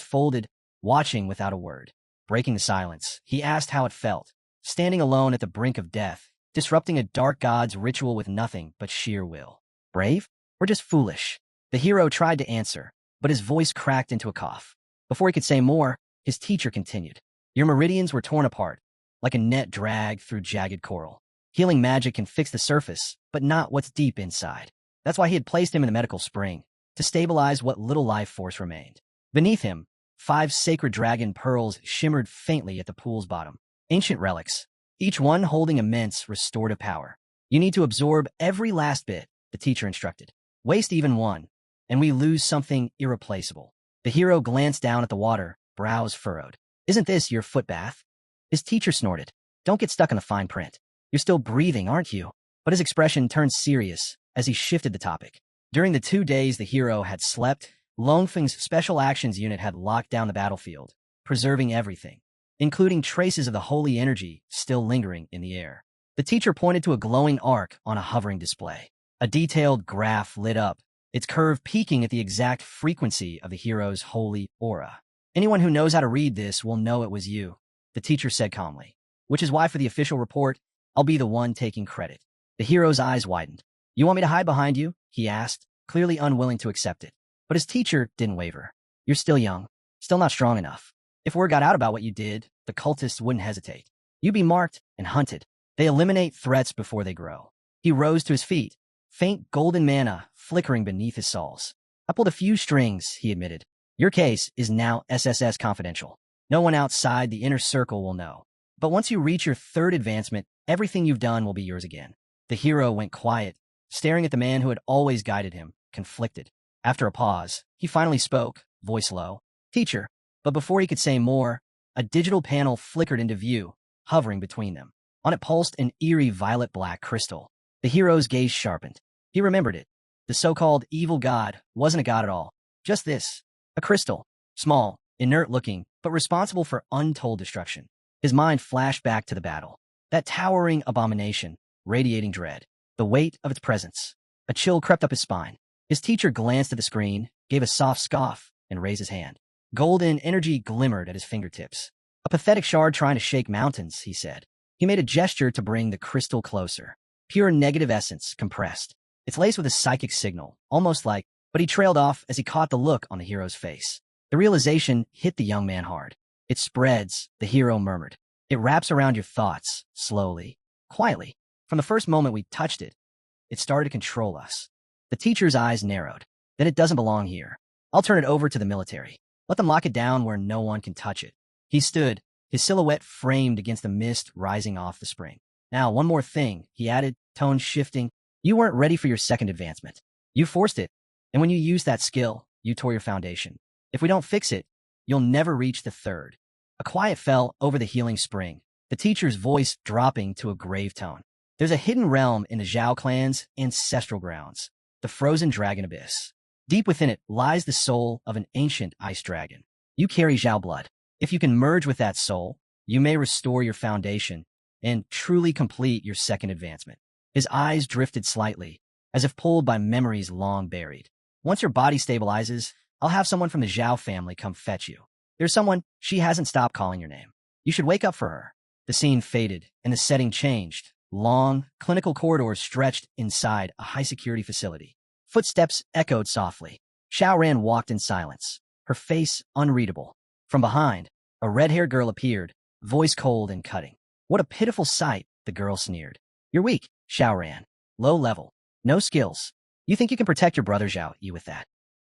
folded, watching without a word. Breaking the silence, he asked how it felt, standing alone at the brink of death, disrupting a dark god's ritual with nothing but sheer will. Brave? Or just foolish? The hero tried to answer, but his voice cracked into a cough. Before he could say more, his teacher continued. Your meridians were torn apart, like a net dragged through jagged coral. Healing magic can fix the surface, but not what's deep inside. That's why he had placed him in the medical spring, to stabilize what little life force remained. Beneath him, 5 sacred dragon pearls shimmered faintly at the pool's bottom. Ancient relics, each one holding immense restorative power. You need to absorb every last bit, the teacher instructed. Waste even one, and we lose something irreplaceable. The hero glanced down at the water, brows furrowed. Isn't this your foot bath? His teacher snorted. Don't get stuck in the fine print. You're still breathing, aren't you? But his expression turned serious as he shifted the topic. During the 2 days the hero had slept, Longfeng's Special Actions Unit had locked down the battlefield, preserving everything, including traces of the holy energy still lingering in the air. The teacher pointed to a glowing arc on a hovering display. A detailed graph lit up, its curve peaking at the exact frequency of the hero's holy aura. Anyone who knows how to read this will know it was you, the teacher said calmly. Which is why for the official report, I'll be the one taking credit. The hero's eyes widened. You want me to hide behind you? He asked, clearly unwilling to accept it. But his teacher didn't waver. You're still young, still not strong enough. If word got out about what you did, the cultists wouldn't hesitate. You'd be marked and hunted. They eliminate threats before they grow. He rose to his feet, faint golden mana flickering beneath his soles. I pulled a few strings, he admitted. Your case is now SSS confidential. No one outside the inner circle will know. But once you reach your third advancement, everything you've done will be yours again. The hero went quiet, staring at the man who had always guided him, conflicted. After a pause, he finally spoke, voice low. Teacher. But before he could say more, a digital panel flickered into view, hovering between them. On it pulsed an eerie violet-black crystal. The hero's gaze sharpened. He remembered it. The so-called evil god wasn't a god at all. Just this. A crystal. Small, inert-looking, but responsible for untold destruction. His mind flashed back to the battle. That towering abomination, radiating dread. The weight of its presence. A chill crept up his spine. His teacher glanced at the screen, gave a soft scoff, and raised his hand. Golden energy glimmered at his fingertips. A pathetic shard trying to shake mountains, he said. He made a gesture to bring the crystal closer. Pure negative essence, compressed. It's laced with a psychic signal, almost like, but he trailed off as he caught the look on the hero's face. The realization hit the young man hard. It spreads, the hero murmured. It wraps around your thoughts, slowly, quietly. From the first moment we touched it, it started to control us. The teacher's eyes narrowed. Then it doesn't belong here. I'll turn it over to the military. Let them lock it down where no one can touch it. He stood, his silhouette framed against the mist rising off the spring. Now, one more thing, he added, tone shifting. You weren't ready for your second advancement. You forced it. And when you used that skill, you tore your foundation. If we don't fix it, you'll never reach the third. A quiet fell over the healing spring, the teacher's voice dropping to a grave tone. There's a hidden realm in the Zhao clan's ancestral grounds, the frozen dragon abyss. Deep within it lies the soul of an ancient ice dragon. You carry Zhao blood. If you can merge with that soul, you may restore your foundation and truly complete your second advancement. His eyes drifted slightly, as if pulled by memories long buried. Once your body stabilizes, I'll have someone from the Zhao family come fetch you. There's someone, she hasn't stopped calling your name. You should wake up for her. The scene faded, and the setting changed. Long, clinical corridors stretched inside a high-security facility. Footsteps echoed softly. Xiaoran walked in silence, her face unreadable. From behind, a red-haired girl appeared, voice cold and cutting. What a pitiful sight, the girl sneered. You're weak, Xiaoran. Low level. No skills. You think you can protect your brother Zhao Yi with that?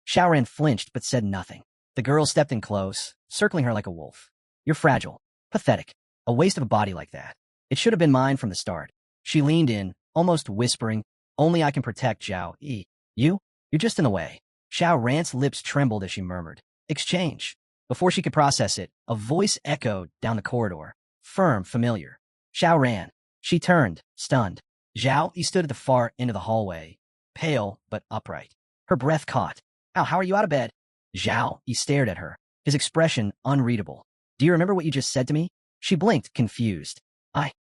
Xiaoran flinched but said nothing. The girl stepped in close, circling her like a wolf. You're fragile. Pathetic. A waste of a body like that. It should have been mine from the start. She leaned in, almost whispering, only I can protect Zhao Yi. You're just in the way. Xiaoran's lips trembled as she murmured. Exchange. Before she could process it, a voice echoed down the corridor. Firm, familiar. Xiaoran. She turned, stunned. Zhao Yi stood at the far end of the hallway, pale but upright. Her breath caught. How are you out of bed? Zhao Yi stared at her, his expression unreadable. Do you remember what you just said to me? She blinked, confused.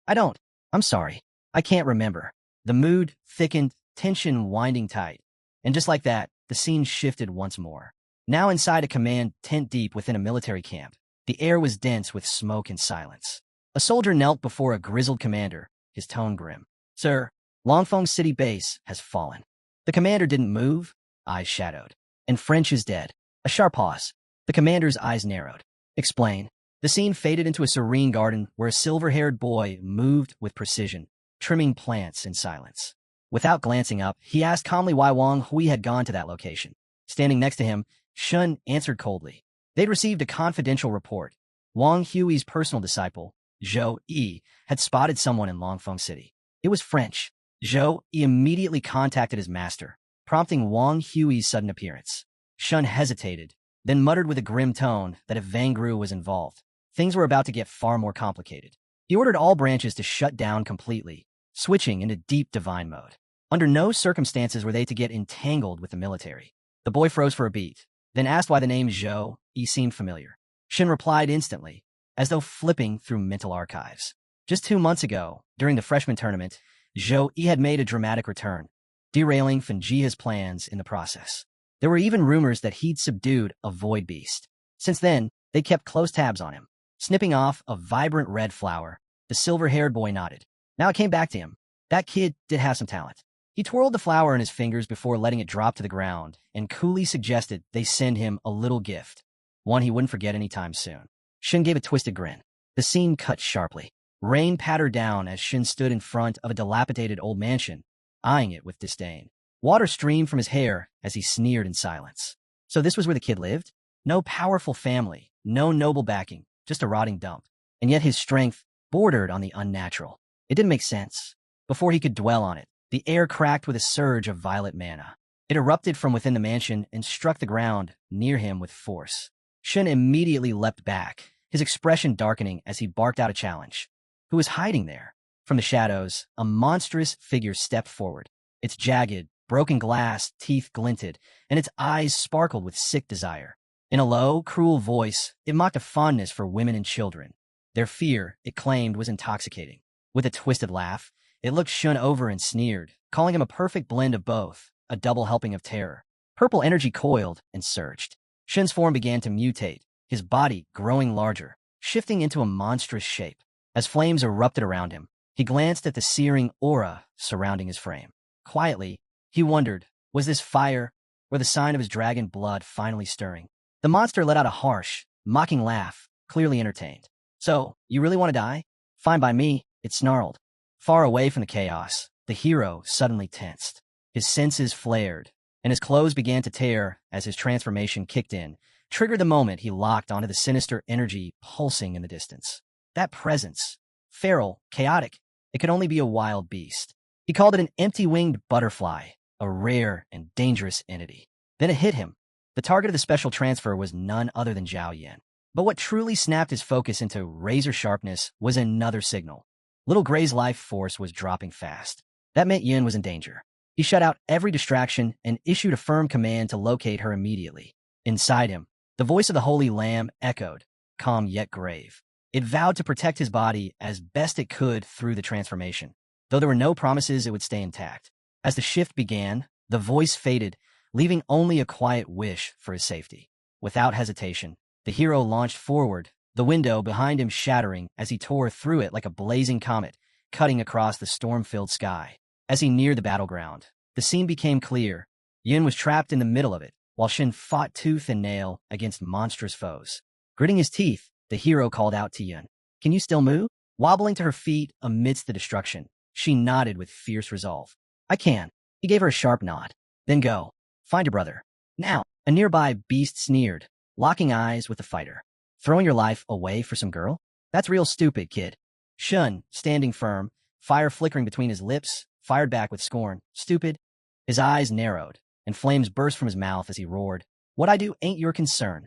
I don't. I'm sorry. I can't remember. The mood thickened, tension winding tight. And just like that, the scene shifted once more. Now inside a command tent deep within a military camp, the air was dense with smoke and silence. A soldier knelt before a grizzled commander, his tone grim. Sir, Longfeng City base has fallen. The commander didn't move, eyes shadowed. And French is dead. A sharp pause. The commander's eyes narrowed. Explain. The scene faded into a serene garden where a silver-haired boy moved with precision, trimming plants in silence. Without glancing up, he asked calmly why Wang Hui had gone to that location. Standing next to him, Shun answered coldly. They'd received a confidential report. Wang Hui's personal disciple, Zhou Yi, had spotted someone in Longfeng City. It was French. Zhou Yi immediately contacted his master, prompting Wang Hui's sudden appearance. Shun hesitated, then muttered with a grim tone that if Vangru was involved, things were about to get far more complicated. He ordered all branches to shut down completely, switching into deep divine mode. Under no circumstances were they to get entangled with the military. The boy froze for a beat, then asked why the name Zhou Yi seemed familiar. Shin replied instantly, as though flipping through mental archives. Just 2 months ago, during the freshman tournament, Zhou Yi had made a dramatic return. derailing Fanjia's plans in the process. There were even rumors that he'd subdued a void beast. Since then, they kept close tabs on him. Snipping off a vibrant red flower, the silver-haired boy nodded. Now it came back to him. That kid did have some talent. He twirled the flower in his fingers before letting it drop to the ground and coolly suggested they send him a little gift, one he wouldn't forget anytime soon. Shin gave a twisted grin. The scene cut sharply. Rain pattered down as Shin stood in front of a dilapidated old mansion, eyeing it with disdain. Water streamed from his hair as he sneered in silence. So this was where the kid lived? No powerful family, no noble backing, just a rotting dump. And yet his strength bordered on the unnatural. It didn't make sense. Before he could dwell on it, the air cracked with a surge of violet mana. It erupted from within the mansion and struck the ground near him with force. Shin immediately leapt back, his expression darkening as he barked out a challenge. Who was hiding there? From the shadows, a monstrous figure stepped forward. Its jagged, broken glass teeth glinted, and its eyes sparkled with sick desire. In a low, cruel voice, it mocked a fondness for women and children. Their fear, it claimed, was intoxicating. With a twisted laugh, it looked Shun over and sneered, calling him a perfect blend of both, a double helping of terror. Purple energy coiled and surged. Shun's form began to mutate, his body growing larger, shifting into a monstrous shape. As flames erupted around him, he glanced at the searing aura surrounding his frame. Quietly, he wondered, was this fire or the sign of his dragon blood finally stirring? The monster let out a harsh, mocking laugh, clearly entertained. So, you really want to die? Fine by me, it snarled. Far away from the chaos, the hero suddenly tensed. His senses flared, and his clothes began to tear as his transformation kicked in, triggered the moment he locked onto the sinister energy pulsing in the distance. That presence, feral, chaotic, it could only be a wild beast. He called it an empty-winged butterfly, a rare and dangerous entity. Then it hit him. The target of the special transfer was none other than Zhao Yan. But what truly snapped his focus into razor sharpness was another signal. Little Gray's life force was dropping fast. That meant Yin was in danger. He shut out every distraction and issued a firm command to locate her immediately. Inside him, the voice of the Holy Lamb echoed, calm yet grave. It vowed to protect his body as best it could through the transformation, though there were no promises it would stay intact. As the shift began, the voice faded, leaving only a quiet wish for his safety. Without hesitation, the hero launched forward, the window behind him shattering as he tore through it like a blazing comet, cutting across the storm-filled sky. As he neared the battleground, the scene became clear. Yin was trapped in the middle of it, while Shin fought tooth and nail against monstrous foes. Gritting his teeth, the hero called out to Yin. Can you still move? Wobbling to her feet amidst the destruction, she nodded with fierce resolve. I can. He gave her a sharp nod. Then go. Find your brother. Now. A nearby beast sneered, locking eyes with the fighter. Throwing your life away for some girl? That's real stupid, kid. Shun, standing firm, fire flickering between his lips, fired back with scorn. Stupid? His eyes narrowed, and flames burst from his mouth as he roared. What I do ain't your concern.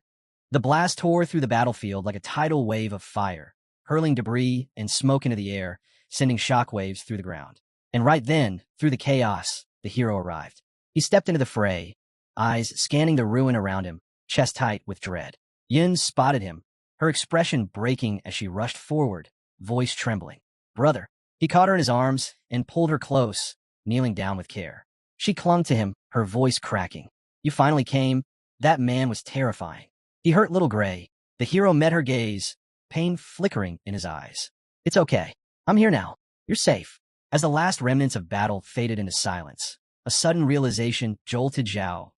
The blast tore through the battlefield like a tidal wave of fire, hurling debris and smoke into the air, sending shockwaves through the ground. And right then, through the chaos, the hero arrived. He stepped into the fray, eyes scanning the ruin around him, chest tight with dread. Yin spotted him, her expression breaking as she rushed forward, voice trembling. Brother. He caught her in his arms and pulled her close, kneeling down with care. She clung to him, her voice cracking. You finally came. That man was terrifying. He hurt little Gray. The hero met her gaze, pain flickering in his eyes. It's okay. I'm here now. You're safe. As the last remnants of battle faded into silence, a sudden realization jolted Zhao.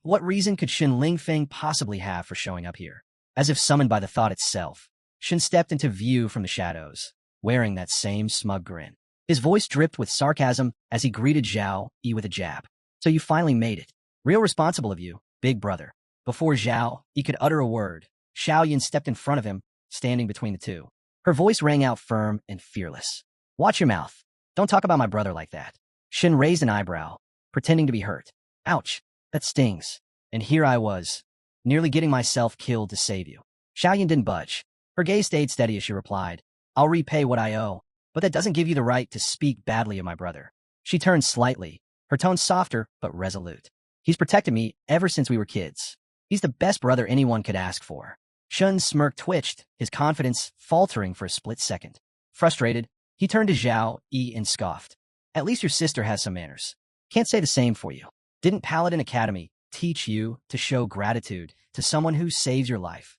What reason could Shin Lingfeng possibly have for showing up here? As if summoned by the thought itself, Shin stepped into view from the shadows, wearing that same smug grin. His voice dripped with sarcasm as he greeted Zhao Yi with a jab. So you finally made it. Real responsible of you, big brother. Before Zhao Yi could utter a word, Xiao Yin stepped in front of him, standing between the two. Her voice rang out firm and fearless. Watch your mouth. Don't talk about my brother like that. Shin raised an eyebrow, pretending to be hurt. Ouch, that stings. And here I was, nearly getting myself killed to save you. Xiao Yin didn't budge. Her gaze stayed steady as she replied, I'll repay what I owe, but that doesn't give you the right to speak badly of my brother. She turned slightly, her tone softer but resolute. He's protected me ever since we were kids. He's the best brother anyone could ask for. Shun's smirk twitched, his confidence faltering for a split second. Frustrated, he turned to Zhao Yi and scoffed. At least your sister has some manners. Can't say the same for you. Didn't Paladin Academy teach you to show gratitude to someone who saves your life?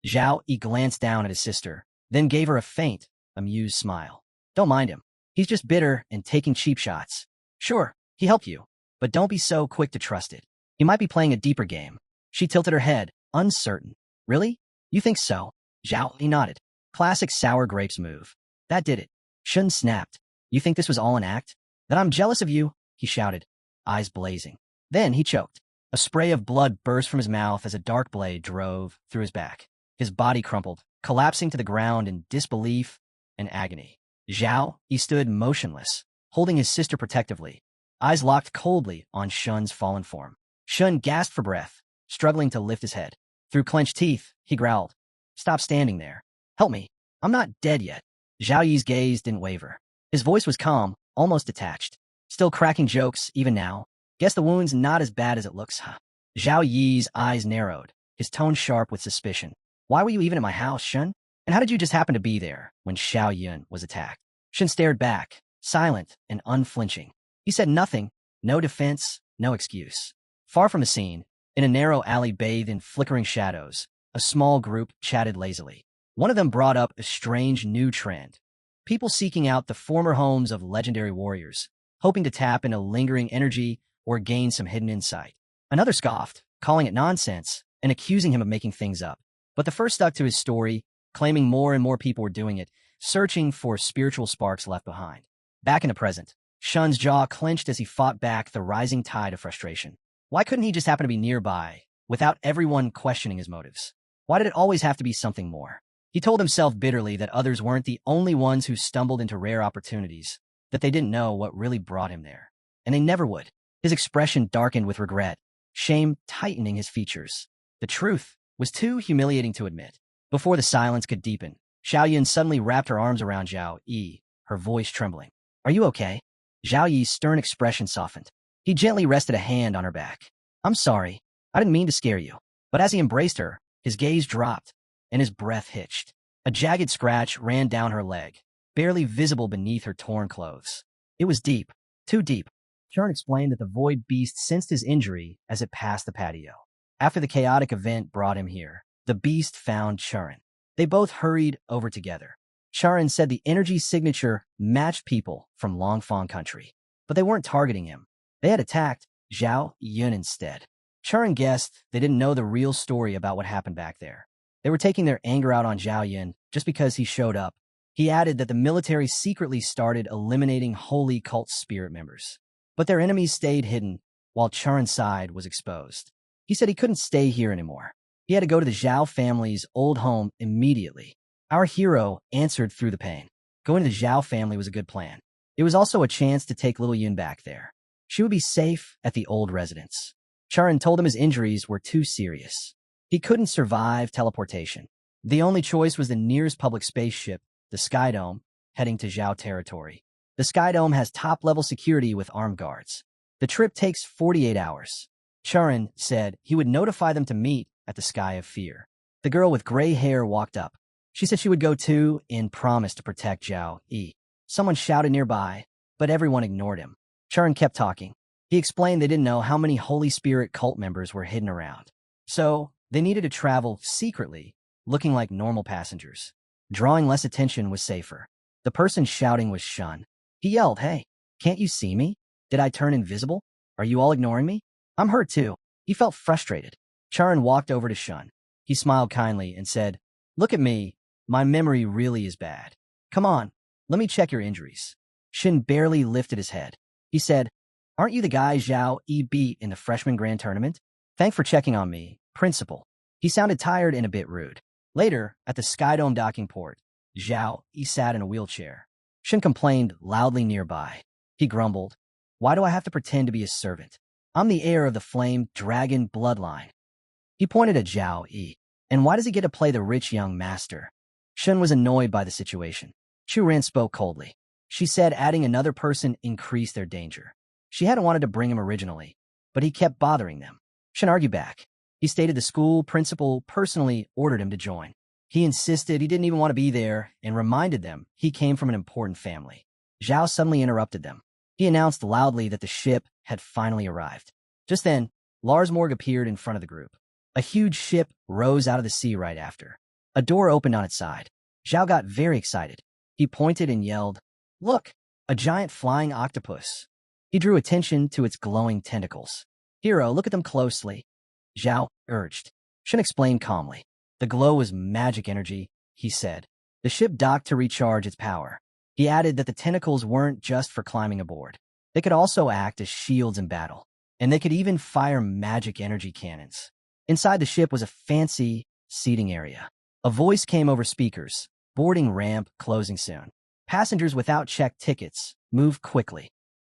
Zhao Yi glanced down at his sister, then gave her a faint, amused smile. Don't mind him. He's just bitter and taking cheap shots. Sure, he helped you, but don't be so quick to trust it. He might be playing a deeper game. She tilted her head, uncertain. Really? You think so? Zhao Yi nodded. Classic sour grapes move. That did it. Shun snapped. You think this was all an act? That I'm jealous of you? He shouted, eyes blazing. Then he choked. A spray of blood burst from his mouth as a dark blade drove through his back. His body crumpled, collapsing to the ground in disbelief and agony. Zhao Yi stood motionless, holding his sister protectively, eyes locked coldly on Shun's fallen form. Shun gasped for breath, struggling to lift his head. Through clenched teeth, he growled, Stop standing there. Help me. I'm not dead yet. Zhao Yi's gaze didn't waver. His voice was calm, almost detached. Still cracking jokes, even now. Guess the wound's not as bad as it looks, huh? Zhao Yi's eyes narrowed, his tone sharp with suspicion. Why were you even at my house, Shun? And how did you just happen to be there when Xiao Yun was attacked? Shun stared back, silent and unflinching. He said nothing, no defense, no excuse. Far from the scene, in a narrow alley bathed in flickering shadows, a small group chatted lazily. One of them brought up a strange new trend. People seeking out the former homes of legendary warriors, hoping to tap into lingering energy or gain some hidden insight. Another scoffed, calling it nonsense and accusing him of making things up. But the first stuck to his story, claiming more and more people were doing it, searching for spiritual sparks left behind. Back in the present, Shun's jaw clenched as he fought back the rising tide of frustration. Why couldn't he just happen to be nearby, without everyone questioning his motives? Why did it always have to be something more? He told himself bitterly that others weren't the only ones who stumbled into rare opportunities, that they didn't know what really brought him there. And they never would. His expression darkened with regret, shame tightening his features. The truth was too humiliating to admit. Before the silence could deepen, Xiao Yun suddenly wrapped her arms around Zhao Yi, her voice trembling. Are you okay? Zhao Yi's stern expression softened. He gently rested a hand on her back. I'm sorry. I didn't mean to scare you. But as he embraced her, his gaze dropped, and his breath hitched. A jagged scratch ran down her leg, barely visible beneath her torn clothes. It was deep, too deep. Churan explained that the void beast sensed his injury as it passed the patio. After the chaotic event brought him here, the beast found Churan. They both hurried over together. Churan said the energy signature matched people from Longfang country, but they weren't targeting him. They had attacked Zhao Yun instead. Churan guessed they didn't know the real story about what happened back there. They were taking their anger out on Zhao Yun just because he showed up. He added that the military secretly started eliminating holy cult spirit members. But their enemies stayed hidden, while Churan's side was exposed. He said he couldn't stay here anymore. He had to go to the Zhao family's old home immediately. Our hero answered through the pain. Going to the Zhao family was a good plan. It was also a chance to take little Yun back there. She would be safe at the old residence. Churan told him his injuries were too serious. He couldn't survive teleportation. The only choice was the nearest public spaceship, the Skydome, heading to Zhao territory. The Skydome has top-level security with armed guards. The trip takes 48 hours. Churan said he would notify them to meet at the Sky of Fear. The girl with gray hair walked up. She said she would go too and promised to protect Zhao Yi. Someone shouted nearby, but everyone ignored him. Churan kept talking. He explained they didn't know how many Holy Spirit cult members were hidden around. So, they needed to travel secretly, looking like normal passengers. Drawing less attention was safer. The person shouting was Shun. He yelled, Hey, can't you see me? Did I turn invisible? Are you all ignoring me? I'm hurt too. He felt frustrated. Churan walked over to Shun. He smiled kindly and said, Look at me. My memory really is bad. Come on, let me check your injuries. Shin barely lifted his head. He said, Aren't you the guy Zhao Yi beat in the freshman grand tournament? Thanks for checking on me, principal. He sounded tired and a bit rude. Later, at the Skydome docking port, Zhao Yi sat in a wheelchair. Shin complained loudly nearby. He grumbled, Why do I have to pretend to be his servant? I'm the heir of the Flame Dragon Bloodline. He pointed at Zhao Yi. And why does he get to play the rich young master? Shun was annoyed by the situation. Churan spoke coldly. She said adding another person increased their danger. She hadn't wanted to bring him originally, but he kept bothering them. Shun argued back. He stated the school principal personally ordered him to join. He insisted he didn't even want to be there and reminded them he came from an important family. Zhao suddenly interrupted them. He announced loudly that the ship had finally arrived. Just then, Lars Morg appeared in front of the group. A huge ship rose out of the sea right after. A door opened on its side. Zhao got very excited. He pointed and yelled, "Look, a giant flying octopus." He drew attention to its glowing tentacles. "Hero, look at them closely," Zhao urged. Shen explained calmly. The glow was magic energy, he said. The ship docked to recharge its power. He added that the tentacles weren't just for climbing aboard. They could also act as shields in battle, and they could even fire magic energy cannons. Inside the ship was a fancy seating area. A voice came over speakers. "Boarding ramp closing soon. Passengers without checked tickets, move quickly."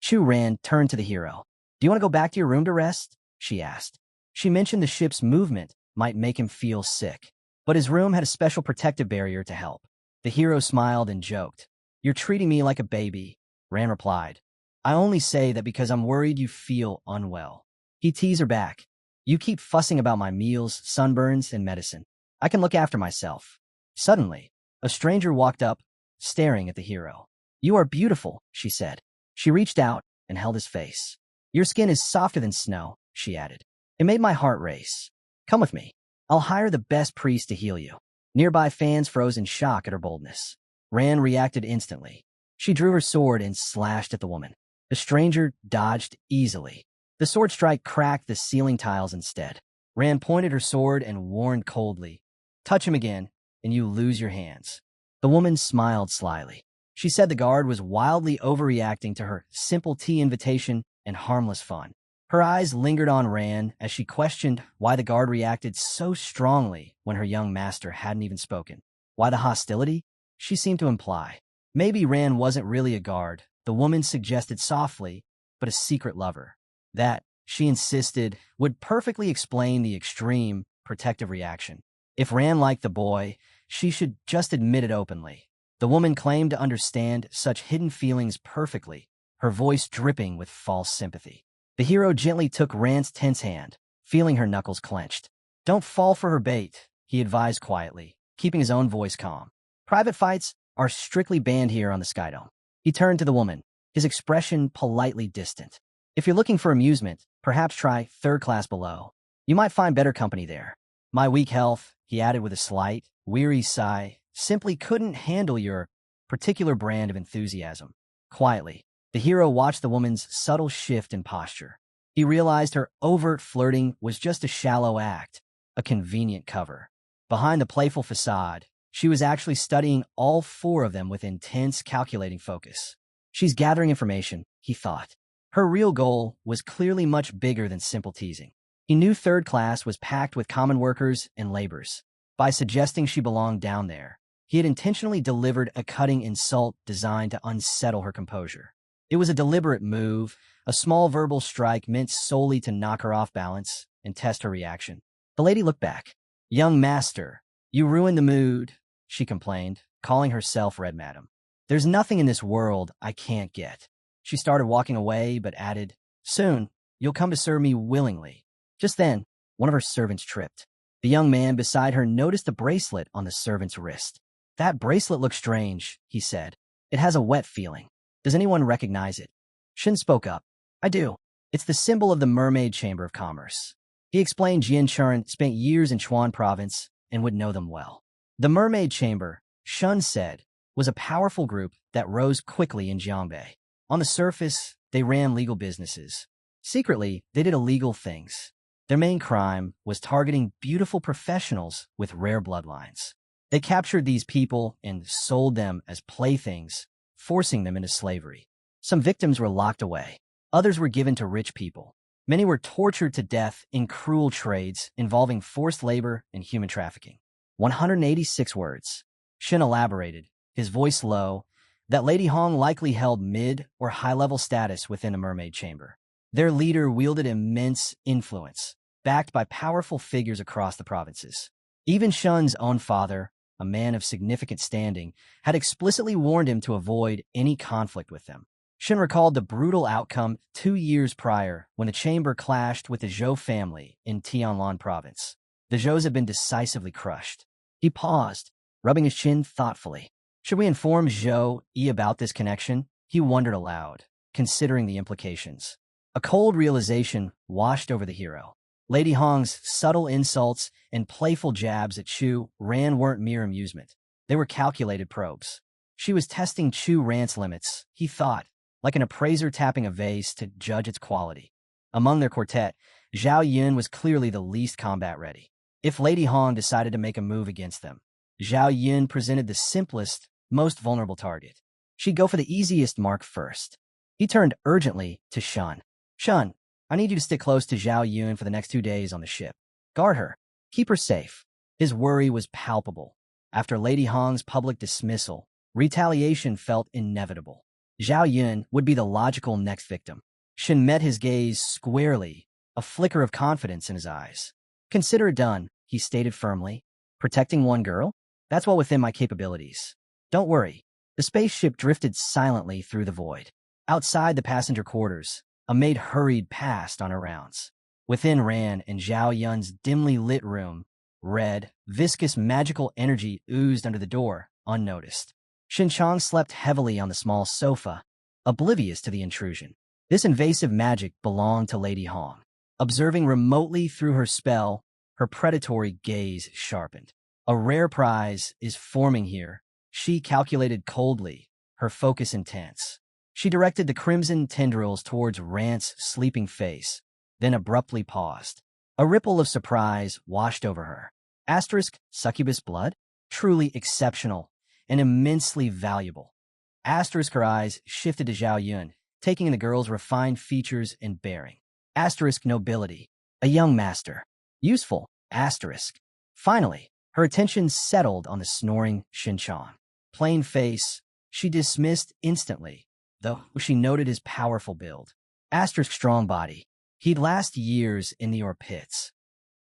Churan turned to the hero. "Do you want to go back to your room to rest?" she asked. She mentioned the ship's movement might make him feel sick, but his room had a special protective barrier to help. The hero smiled and joked. "You're treating me like a baby," Ran replied. "I only say that because I'm worried you feel unwell." He teased her back. "You keep fussing about my meals, sunburns, and medicine. I can look after myself." Suddenly, a stranger walked up, staring at the hero. "You are beautiful," she said. She reached out and held his face. "Your skin is softer than snow," she added. It made my heart race. "Come with me. I'll hire the best priest to heal you." Nearby fans froze in shock at her boldness. Ran reacted instantly. She drew her sword and slashed at the woman. The stranger dodged easily. The sword strike cracked the ceiling tiles instead. Ran pointed her sword and warned coldly, "Touch him again, and you lose your hands." The woman smiled slyly. She said the guard was wildly overreacting to her simple tea invitation and harmless fun. Her eyes lingered on Ran as she questioned why the guard reacted so strongly when her young master hadn't even spoken. Why the hostility? She seemed to imply. Maybe Ran wasn't really a guard, the woman suggested softly, but a secret lover. That, she insisted, would perfectly explain the extreme, protective reaction. If Ran liked the boy, she should just admit it openly. The woman claimed to understand such hidden feelings perfectly, her voice dripping with false sympathy. The hero gently took Ran's tense hand, feeling her knuckles clenched. "Don't fall for her bait," he advised quietly, keeping his own voice calm. "Private fights are strictly banned here on the Skydome." He turned to the woman, his expression politely distant. "If you're looking for amusement, perhaps try third class below. You might find better company there." "My weak health," he added with a slight, weary sigh, "simply couldn't handle your particular brand of enthusiasm." Quietly, the hero watched the woman's subtle shift in posture. He realized her overt flirting was just a shallow act, a convenient cover. Behind the playful facade, she was actually studying all four of them with intense, calculating focus. She's gathering information, he thought. Her real goal was clearly much bigger than simple teasing. He knew third class was packed with common workers and laborers. By suggesting she belonged down there, he had intentionally delivered a cutting insult designed to unsettle her composure. It was a deliberate move, a small verbal strike meant solely to knock her off balance and test her reaction. The lady looked back. "Young master, you ruined the mood," she complained, calling herself Red Madam. "There's nothing in this world I can't get." She started walking away, but added, "Soon, you'll come to serve me willingly." Just then, one of her servants tripped. The young man beside her noticed a bracelet on the servant's wrist. "That bracelet looks strange," he said. "It has a wet feeling. Does anyone recognize it?" Shin spoke up. "I do. It's the symbol of the Mermaid Chamber of Commerce." He explained Jian Churan spent years in Chuan province and would know them well. The Mermaid Chamber, Shun said, was a powerful group that rose quickly in Jiangbei. On the surface, they ran legal businesses. Secretly, they did illegal things. Their main crime was targeting beautiful professionals with rare bloodlines. They captured these people and sold them as playthings, forcing them into slavery. Some victims were locked away. Others were given to rich people. Many were tortured to death in cruel trades involving forced labor and human trafficking. 186 words. Shin elaborated, his voice low, that Lady Hong likely held mid or high-level status within the Mermaid Chamber. Their leader wielded immense influence, backed by powerful figures across the provinces. Even Shun's own father, a man of significant standing, had explicitly warned him to avoid any conflict with them. Shun recalled the brutal outcome 2 years prior when the chamber clashed with the Zhou family in Tianlan province. The Zhous had been decisively crushed. He paused, rubbing his chin thoughtfully. Should we inform Zhou Yi about this connection? He wondered aloud, considering the implications. A cold realization washed over the hero. Lady Hong's subtle insults and playful jabs at Chu Ran weren't mere amusement. They were calculated probes. She was testing Chu Ran's limits, he thought, like an appraiser tapping a vase to judge its quality. Among their quartet, Zhao Yun was clearly the least combat-ready. If Lady Hong decided to make a move against them, Zhao Yun presented the simplest, most vulnerable target. She'd go for the easiest mark first. He turned urgently to Shun. Shun, I need you to stick close to Zhao Yun for the next 2 days on the ship. Guard her. Keep her safe. His worry was palpable. After Lady Hong's public dismissal, retaliation felt inevitable. Zhao Yun would be the logical next victim. Shin met his gaze squarely, a flicker of confidence in his eyes. Consider it done, he stated firmly. Protecting one girl? That's well within my capabilities. Don't worry. The spaceship drifted silently through the void. Outside the passenger quarters, a maid hurried past on her rounds. Within Ran and Zhao Yun's dimly lit room, red, viscous magical energy oozed under the door, unnoticed. Shin Chong slept heavily on the small sofa, oblivious to the intrusion. This invasive magic belonged to Lady Hong. Observing remotely through her spell, her predatory gaze sharpened. A rare prize is forming here, she calculated coldly, her focus intense. She directed the crimson tendrils towards Rant's sleeping face, then abruptly paused. A ripple of surprise washed over her. Asterisk succubus blood? Truly exceptional and immensely valuable. Asterisk her eyes shifted to Zhao Yun, taking in the girl's refined features and bearing. Asterisk nobility. A young master. Useful. Asterisk. Finally, her attention settled on the snoring Shinchon. Plain face, she dismissed instantly, though she noted his powerful build. Asterisk strong body. He'd last years in the ore pits.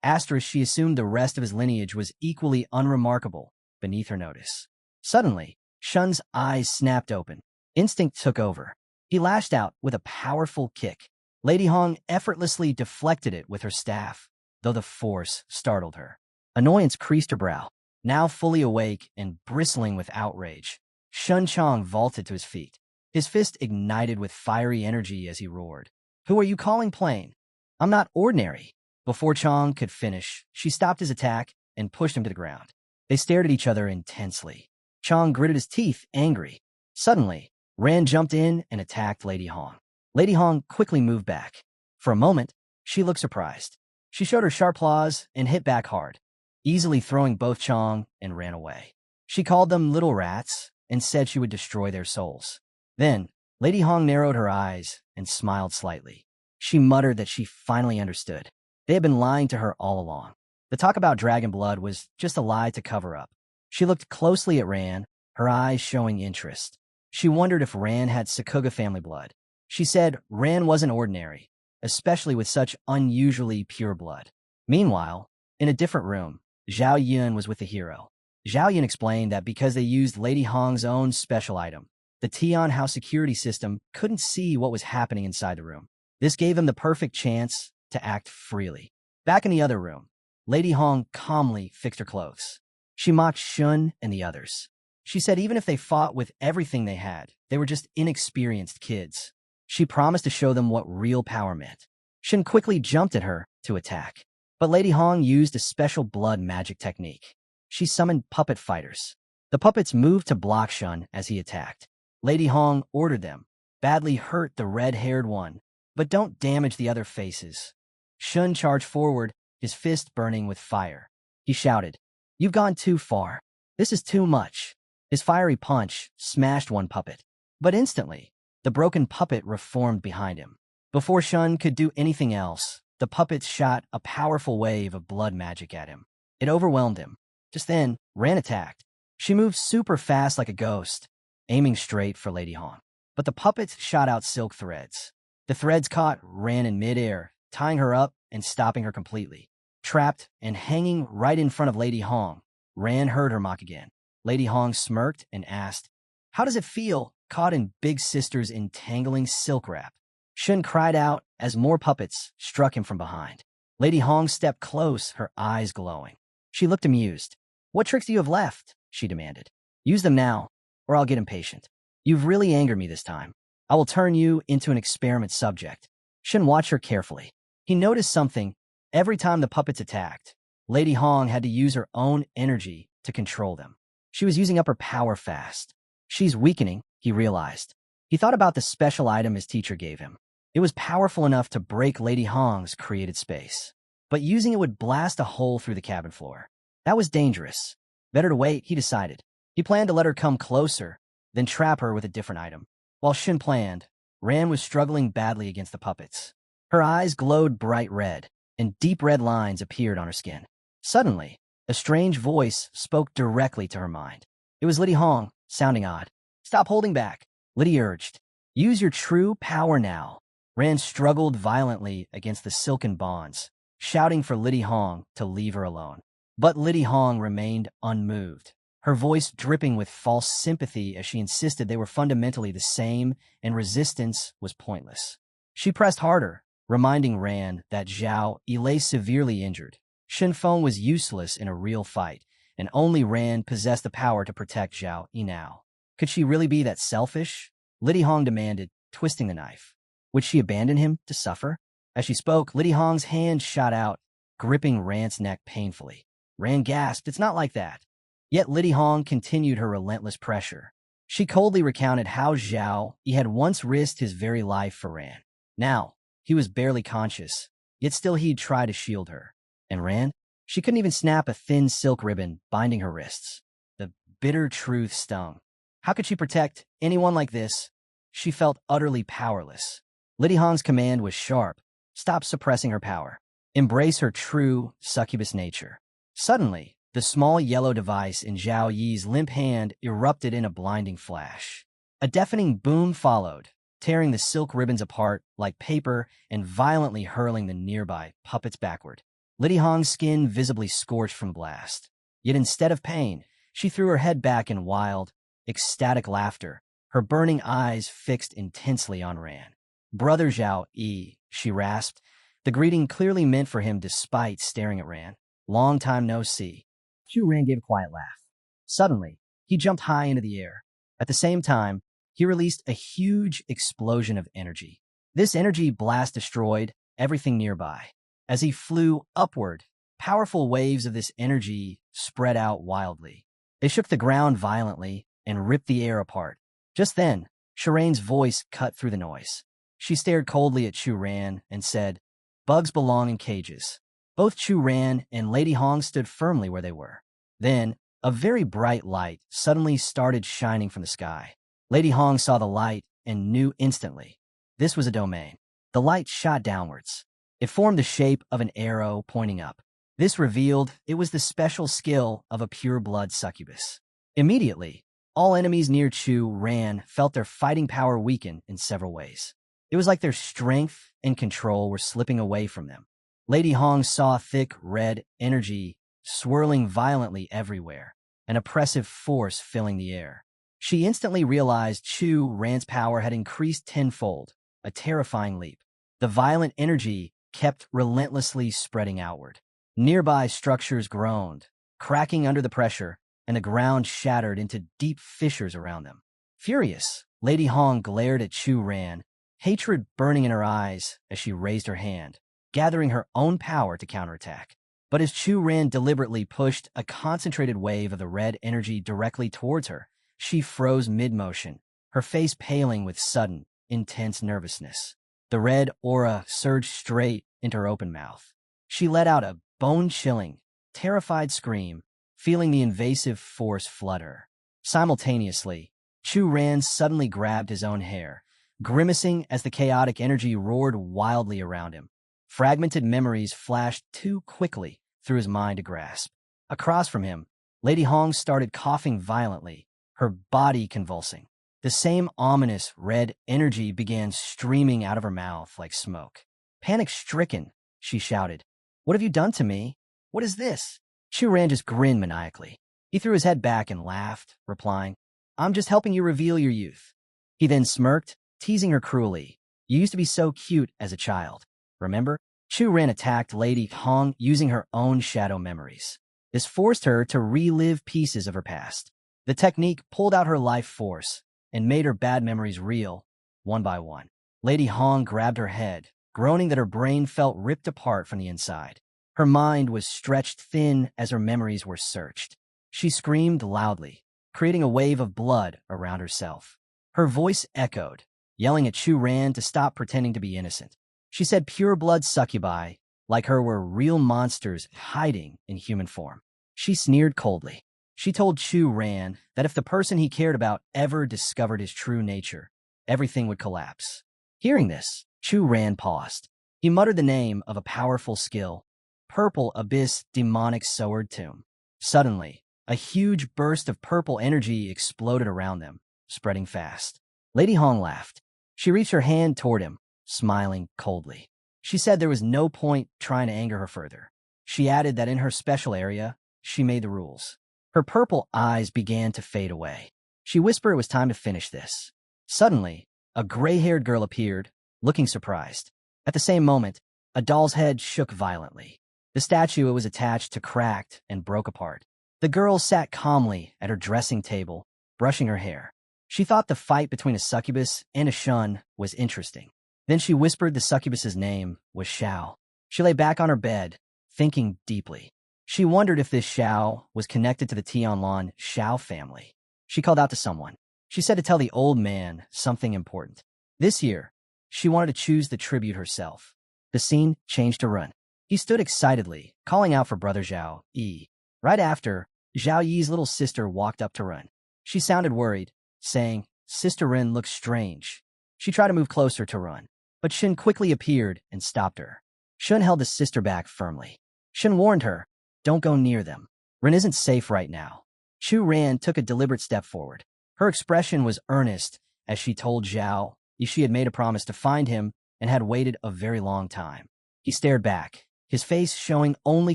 Asterisk she assumed the rest of his lineage was equally unremarkable beneath her notice. Suddenly, Shun's eyes snapped open. Instinct took over. He lashed out with a powerful kick. Lady Hong effortlessly deflected it with her staff, though the force startled her. Annoyance creased her brow. Now fully awake and bristling with outrage, Shun Chong vaulted to his feet. His fist ignited with fiery energy as he roared. Who are you calling plain? I'm not ordinary. Before Chong could finish, she stopped his attack and pushed him to the ground. They stared at each other intensely. Chong gritted his teeth, angry. Suddenly, Ran jumped in and attacked Lady Hong. Lady Hong quickly moved back. For a moment, she looked surprised. She showed her sharp claws and hit back hard, easily throwing both Chong and ran away. She called them little rats and said she would destroy their souls. Then, Lady Hong narrowed her eyes and smiled slightly. She muttered that she finally understood. They had been lying to her all along. The talk about dragon blood was just a lie to cover up. She looked closely at Ran, her eyes showing interest. She wondered if Ran had Sakuga family blood. She said Ran wasn't ordinary, especially with such unusually pure blood. Meanwhile, in a different room, Zhao Yun was with the hero. Zhao Yun explained that because they used Lady Hong's own special item, the Tian House security system couldn't see what was happening inside the room. This gave them the perfect chance to act freely. Back in the other room, Lady Hong calmly fixed her clothes. She mocked Shun and the others. She said even if they fought with everything they had, they were just inexperienced kids. She promised to show them what real power meant. Shun quickly jumped at her to attack. But Lady Hong used a special blood magic technique. She summoned puppet fighters. The puppets moved to block Shun as he attacked. Lady Hong ordered them, badly hurt the red-haired one, but don't damage the other faces. Shun charged forward, his fist burning with fire. He shouted, "You've gone too far. This is too much." His fiery punch smashed one puppet. But instantly, the broken puppet reformed behind him. Before Shun could do anything else, the puppets shot a powerful wave of blood magic at him. It overwhelmed him. Just then, Ran attacked. She moved super fast like a ghost, aiming straight for Lady Hong. But the puppets shot out silk threads. The threads caught Ran in midair, tying her up and stopping her completely. Trapped and hanging right in front of Lady Hong, Ran heard her mock again. Lady Hong smirked and asked, "How does it feel, caught in Big Sister's entangling silk wrap?" Shun cried out as more puppets struck him from behind. Lady Hong stepped close, her eyes glowing. She looked amused. "What tricks do you have left?" she demanded. "Use them now, or I'll get impatient. You've really angered me this time. I will turn you into an experiment subject." Shin watched her carefully. He noticed something. Every time the puppets attacked, Lady Hong had to use her own energy to control them. She was using up her power fast. She's weakening, he realized. He thought about the special item his teacher gave him. It was powerful enough to break Lady Hong's created space. But using it would blast a hole through the cabin floor. That was dangerous. Better to wait, he decided. He planned to let her come closer, then trap her with a different item. While Shin planned, Ran was struggling badly against the puppets. Her eyes glowed bright red, and deep red lines appeared on her skin. Suddenly, a strange voice spoke directly to her mind. It was Lady Hong, sounding odd. Stop holding back, Lady urged. Use your true power now. Ran struggled violently against the silken bonds, shouting for Lady Hong to leave her alone. But Lady Hong remained unmoved, her voice dripping with false sympathy as she insisted they were fundamentally the same and resistance was pointless. She pressed harder, reminding Ran that Zhao Yi lay severely injured. Shin Feng was useless in a real fight, and only Ran possessed the power to protect Zhao Yi now. Could she really be that selfish? Lady Hong demanded, twisting the knife. Would she abandon him to suffer? As she spoke, Lady Hong's hand shot out, gripping Ran's neck painfully. Ran gasped, it's not like that. Yet Lady Hong continued her relentless pressure. She coldly recounted how Zhao Yi had once risked his very life for Ran. Now, he was barely conscious, yet still he'd try to shield her. And Ran? She couldn't even snap a thin silk ribbon binding her wrists. The bitter truth stung. How could she protect anyone like this? She felt utterly powerless. Lady Hong's command was sharp. Stop suppressing her power. Embrace her true succubus nature. Suddenly, the small yellow device in Zhao Yi's limp hand erupted in a blinding flash. A deafening boom followed, tearing the silk ribbons apart like paper and violently hurling the nearby puppets backward. Lady Hong's skin visibly scorched from blast. Yet instead of pain, she threw her head back in wild, ecstatic laughter, her burning eyes fixed intensely on Ran. Brother Zhao Yi, she rasped, the greeting clearly meant for him despite staring at Ran. Long time no see. Churan gave a quiet laugh. Suddenly, he jumped high into the air. At the same time, he released a huge explosion of energy. This energy blast destroyed everything nearby. As he flew upward, powerful waves of this energy spread out wildly. They shook the ground violently and ripped the air apart. Just then, Shireen's voice cut through the noise. She stared coldly at Churan and said, "Bugs belong in cages." Both Churan and Lady Hong stood firmly where they were. Then, a very bright light suddenly started shining from the sky. Lady Hong saw the light and knew instantly. This was a domain. The light shot downwards. It formed the shape of an arrow pointing up. This revealed it was the special skill of a pure-blood succubus. Immediately, all enemies near Churan felt their fighting power weaken in several ways. It was like their strength and control were slipping away from them. Lady Hong saw thick red energy swirling violently everywhere, an oppressive force filling the air. She instantly realized Churan's power had increased tenfold, a terrifying leap. The violent energy kept relentlessly spreading outward. Nearby structures groaned, cracking under the pressure, and the ground shattered into deep fissures around them. Furious, Lady Hong glared at Churan, hatred burning in her eyes as she raised her hand, gathering her own power to counterattack. But as Churan deliberately pushed a concentrated wave of the red energy directly towards her, she froze mid-motion, her face paling with sudden, intense nervousness. The red aura surged straight into her open mouth. She let out a bone-chilling, terrified scream, feeling the invasive force flood her. Simultaneously, Churan suddenly grabbed his own hair, grimacing as the chaotic energy roared wildly around him. Fragmented memories flashed too quickly through his mind to grasp. Across from him, Lady Hong started coughing violently, her body convulsing. The same ominous red energy began streaming out of her mouth like smoke. Panic-stricken, she shouted, "What have you done to me? What is this?" Churan just grinned maniacally. He threw his head back and laughed, replying, "I'm just helping you reveal your youth." He then smirked, teasing her cruelly. "You used to be so cute as a child. Remember?" Churan attacked Lady Hong using her own shadow memories. This forced her to relive pieces of her past. The technique pulled out her life force and made her bad memories real, one by one. Lady Hong grabbed her head, groaning that her brain felt ripped apart from the inside. Her mind was stretched thin as her memories were searched. She screamed loudly, creating a wave of blood around herself. Her voice echoed, yelling at Churan to stop pretending to be innocent. She said pure-blood succubi, like her, were real monsters hiding in human form. She sneered coldly. She told Churan that if the person he cared about ever discovered his true nature, everything would collapse. Hearing this, Churan paused. He muttered the name of a powerful skill, Purple Abyss Demonic Sword Tomb. Suddenly, a huge burst of purple energy exploded around them, spreading fast. Lady Hong laughed. She reached her hand toward him, smiling coldly. She said there was no point trying to anger her further. She added that in her special area, she made the rules. Her purple eyes began to fade away. She whispered it was time to finish this. Suddenly, a gray-haired girl appeared, looking surprised. At the same moment, a doll's head shook violently. The statue it was attached to cracked and broke apart. The girl sat calmly at her dressing table, brushing her hair. She thought the fight between a succubus and a shun was interesting. Then she whispered the succubus's name was Xiao. She lay back on her bed, thinking deeply. She wondered if this Xiao was connected to the Tianlan Xiao family. She called out to someone. She said to tell the old man something important. This year, she wanted to choose the tribute herself. The scene changed to Run. He stood excitedly, calling out for Brother Zhao Yi. Right after, Zhao Yi's little sister walked up to Run. She sounded worried, saying, "Sister Ren looks strange." She tried to move closer to Run, but Shin quickly appeared and stopped her. Shun held the sister back firmly. Shin warned her, "Don't go near them. Ren isn't safe right now." Churan took a deliberate step forward. Her expression was earnest as she told Zhao she had made a promise to find him and had waited a very long time. He stared back, his face showing only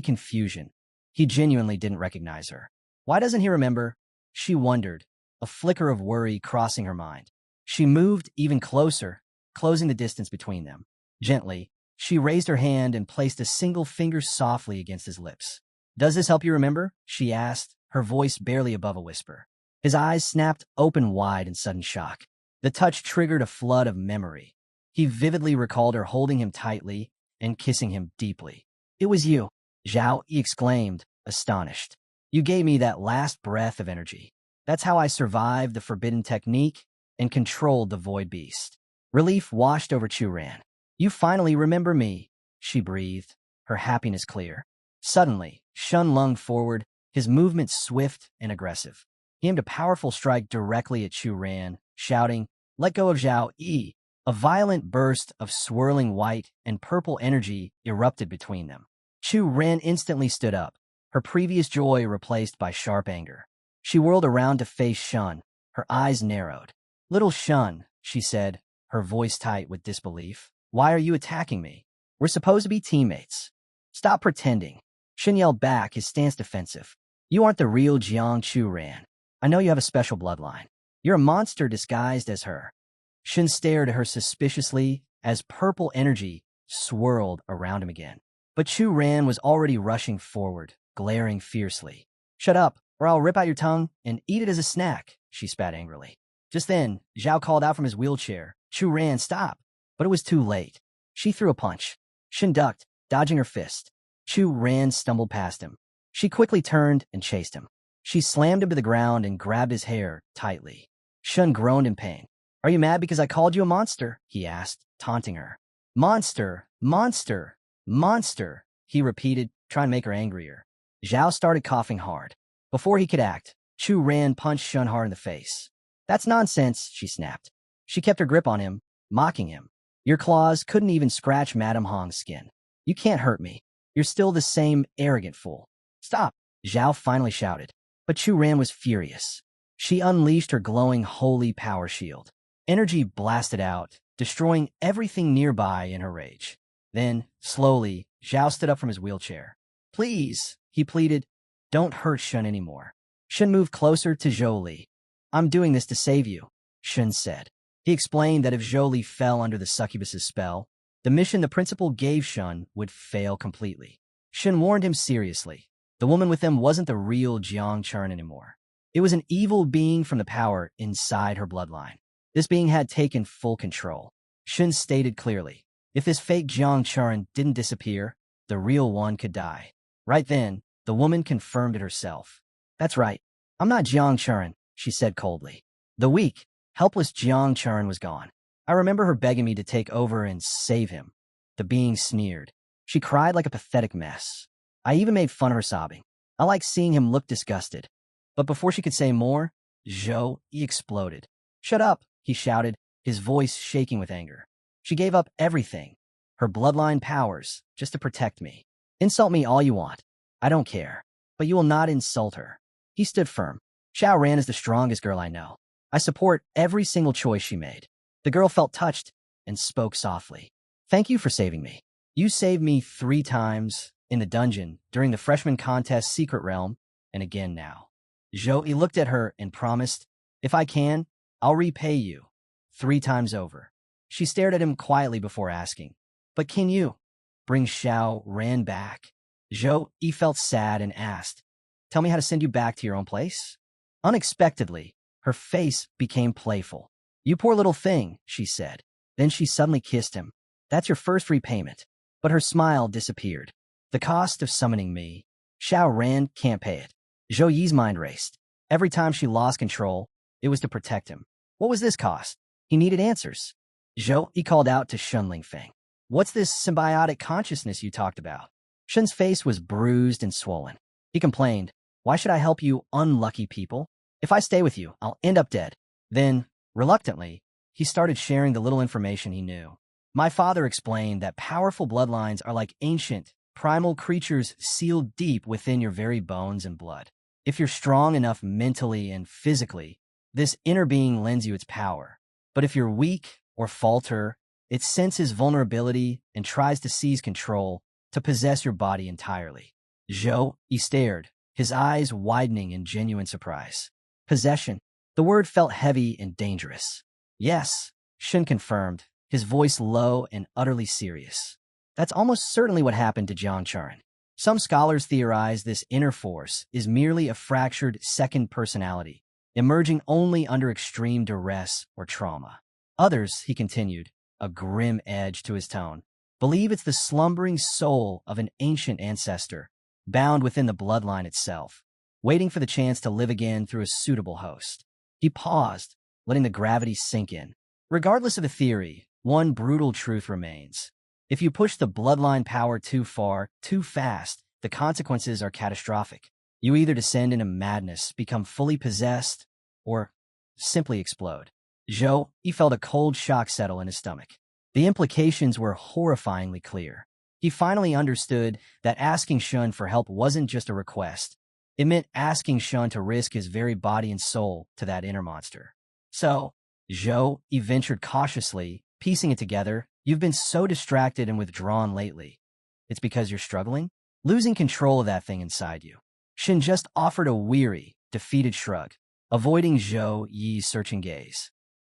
confusion. He genuinely didn't recognize her. Why doesn't he remember? She wondered, a flicker of worry crossing her mind. She moved even closer, closing the distance between them. Gently, she raised her hand and placed a single finger softly against his lips. "Does this help you remember?" she asked, her voice barely above a whisper. His eyes snapped open wide in sudden shock. The touch triggered a flood of memory. He vividly recalled her holding him tightly and kissing him deeply. "It was you," Zhao Yi exclaimed, astonished. "You gave me that last breath of energy. That's how I survived the forbidden technique and controlled the void beast." Relief washed over Churan. "You finally remember me," she breathed, her happiness clear. Suddenly, Shun lunged forward, his movement swift and aggressive. He aimed a powerful strike directly at Churan, shouting, "Let go of Zhao Yi." A violent burst of swirling white and purple energy erupted between them. Churan instantly stood up, her previous joy replaced by sharp anger. She whirled around to face Shun, her eyes narrowed. "Little Shun," she said, her voice tight with disbelief. "Why are you attacking me? We're supposed to be teammates. Stop pretending." Shun yelled back, his stance defensive. "You aren't the real Jiang Churan. I know you have a special bloodline. You're a monster disguised as her." Shun stared at her suspiciously as purple energy swirled around him again. But Churan was already rushing forward, glaring fiercely. "Shut up, or I'll rip out your tongue and eat it as a snack," she spat angrily. Just then, Zhao called out from his wheelchair, "Churan, stop!" But it was too late. She threw a punch. Shin ducked, dodging her fist. Churan stumbled past him. She quickly turned and chased him. She slammed him to the ground and grabbed his hair tightly. Shun groaned in pain. "Are you mad because I called you a monster?" he asked, taunting her. "Monster, monster, monster," he repeated, trying to make her angrier. Zhao started coughing hard. Before he could act, Churan punched Shun hard in the face. "That's nonsense," she snapped. She kept her grip on him, mocking him. "Your claws couldn't even scratch Madame Hong's skin. You can't hurt me. You're still the same arrogant fool." "Stop," Zhao finally shouted. But Churan was furious. She unleashed her glowing holy power shield. Energy blasted out, destroying everything nearby in her rage. Then, slowly, Zhao stood up from his wheelchair. "Please," he pleaded, "don't hurt Shun anymore." Shun moved closer to Zhou Li. "I'm doing this to save you," Shun said. He explained that if Zhou Li fell under the succubus's spell, the mission the principal gave Shun would fail completely. Shun warned him seriously. The woman with him wasn't the real Jiang Churan anymore. It was an evil being from the power inside her bloodline. This being had taken full control. Shun stated clearly, If this fake Jiang Churan didn't disappear, the real one could die. Right then, the woman confirmed it herself. That's right. I'm not Jiang Churan, she said coldly. The weak, helpless Jiang Churan was gone. I remember her begging me to take over and save him. The being sneered. She cried like a pathetic mess. I even made fun of her sobbing. I liked seeing him look disgusted. But before she could say more, Zhou Yi exploded. Shut up, he shouted, his voice shaking with anger. She gave up everything, her bloodline powers, just to protect me. Insult me all you want. I don't care. But you will not insult her. He stood firm. Xiao Ran is the strongest girl I know. I support every single choice she made. The girl felt touched and spoke softly. Thank you for saving me. You saved me 3 times in the dungeon during the freshman contest secret realm, and again now. Zhou Yi looked at her and promised, if I can, I'll repay you 3 times over. She stared at him quietly before asking, but can you bring Xiao Ran back? Zhou Yi felt sad and asked, tell me how to send you back to your own place? Unexpectedly, her face became playful. You poor little thing, she said. Then she suddenly kissed him. That's your first repayment. But her smile disappeared. The cost of summoning me. Xiao Ran can't pay it. Zhou Yi's mind raced. Every time she lost control, it was to protect him. What was this cost? He needed answers. Zhou Yi called out to Shun Lingfeng. What's this symbiotic consciousness you talked about? Shun's face was bruised and swollen. He complained, why should I help you unlucky people? If I stay with you, I'll end up dead. Then, reluctantly, he started sharing the little information he knew. My father explained that powerful bloodlines are like ancient, primal creatures sealed deep within your very bones and blood. If you're strong enough mentally and physically, this inner being lends you its power. But if you're weak or falter, it senses vulnerability and tries to seize control, to possess your body entirely. Zhou Yi stared, his eyes widening in genuine surprise. Possession. The word felt heavy and dangerous. Yes, Shin confirmed, his voice low and utterly serious. That's almost certainly what happened to Jiang Churan. Some scholars theorize this inner force is merely a fractured second personality, emerging only under extreme duress or trauma. Others, he continued, a grim edge to his tone, believe it's the slumbering soul of an ancient ancestor, bound within the bloodline itself, waiting for the chance to live again through a suitable host. He paused, letting the gravity sink in. Regardless of the theory, one brutal truth remains. If you push the bloodline power too far, too fast, the consequences are catastrophic. You either descend into madness, become fully possessed, or simply explode. Zhou Yi felt a cold shock settle in his stomach. The implications were horrifyingly clear. He finally understood that asking Shun for help wasn't just a request. It meant asking Shun to risk his very body and soul to that inner monster. So, Zhou Yi ventured cautiously, piecing it together. You've been so distracted and withdrawn lately. It's because you're struggling? Losing control of that thing inside you. Shin just offered a weary, defeated shrug, avoiding Zhou Yi's searching gaze.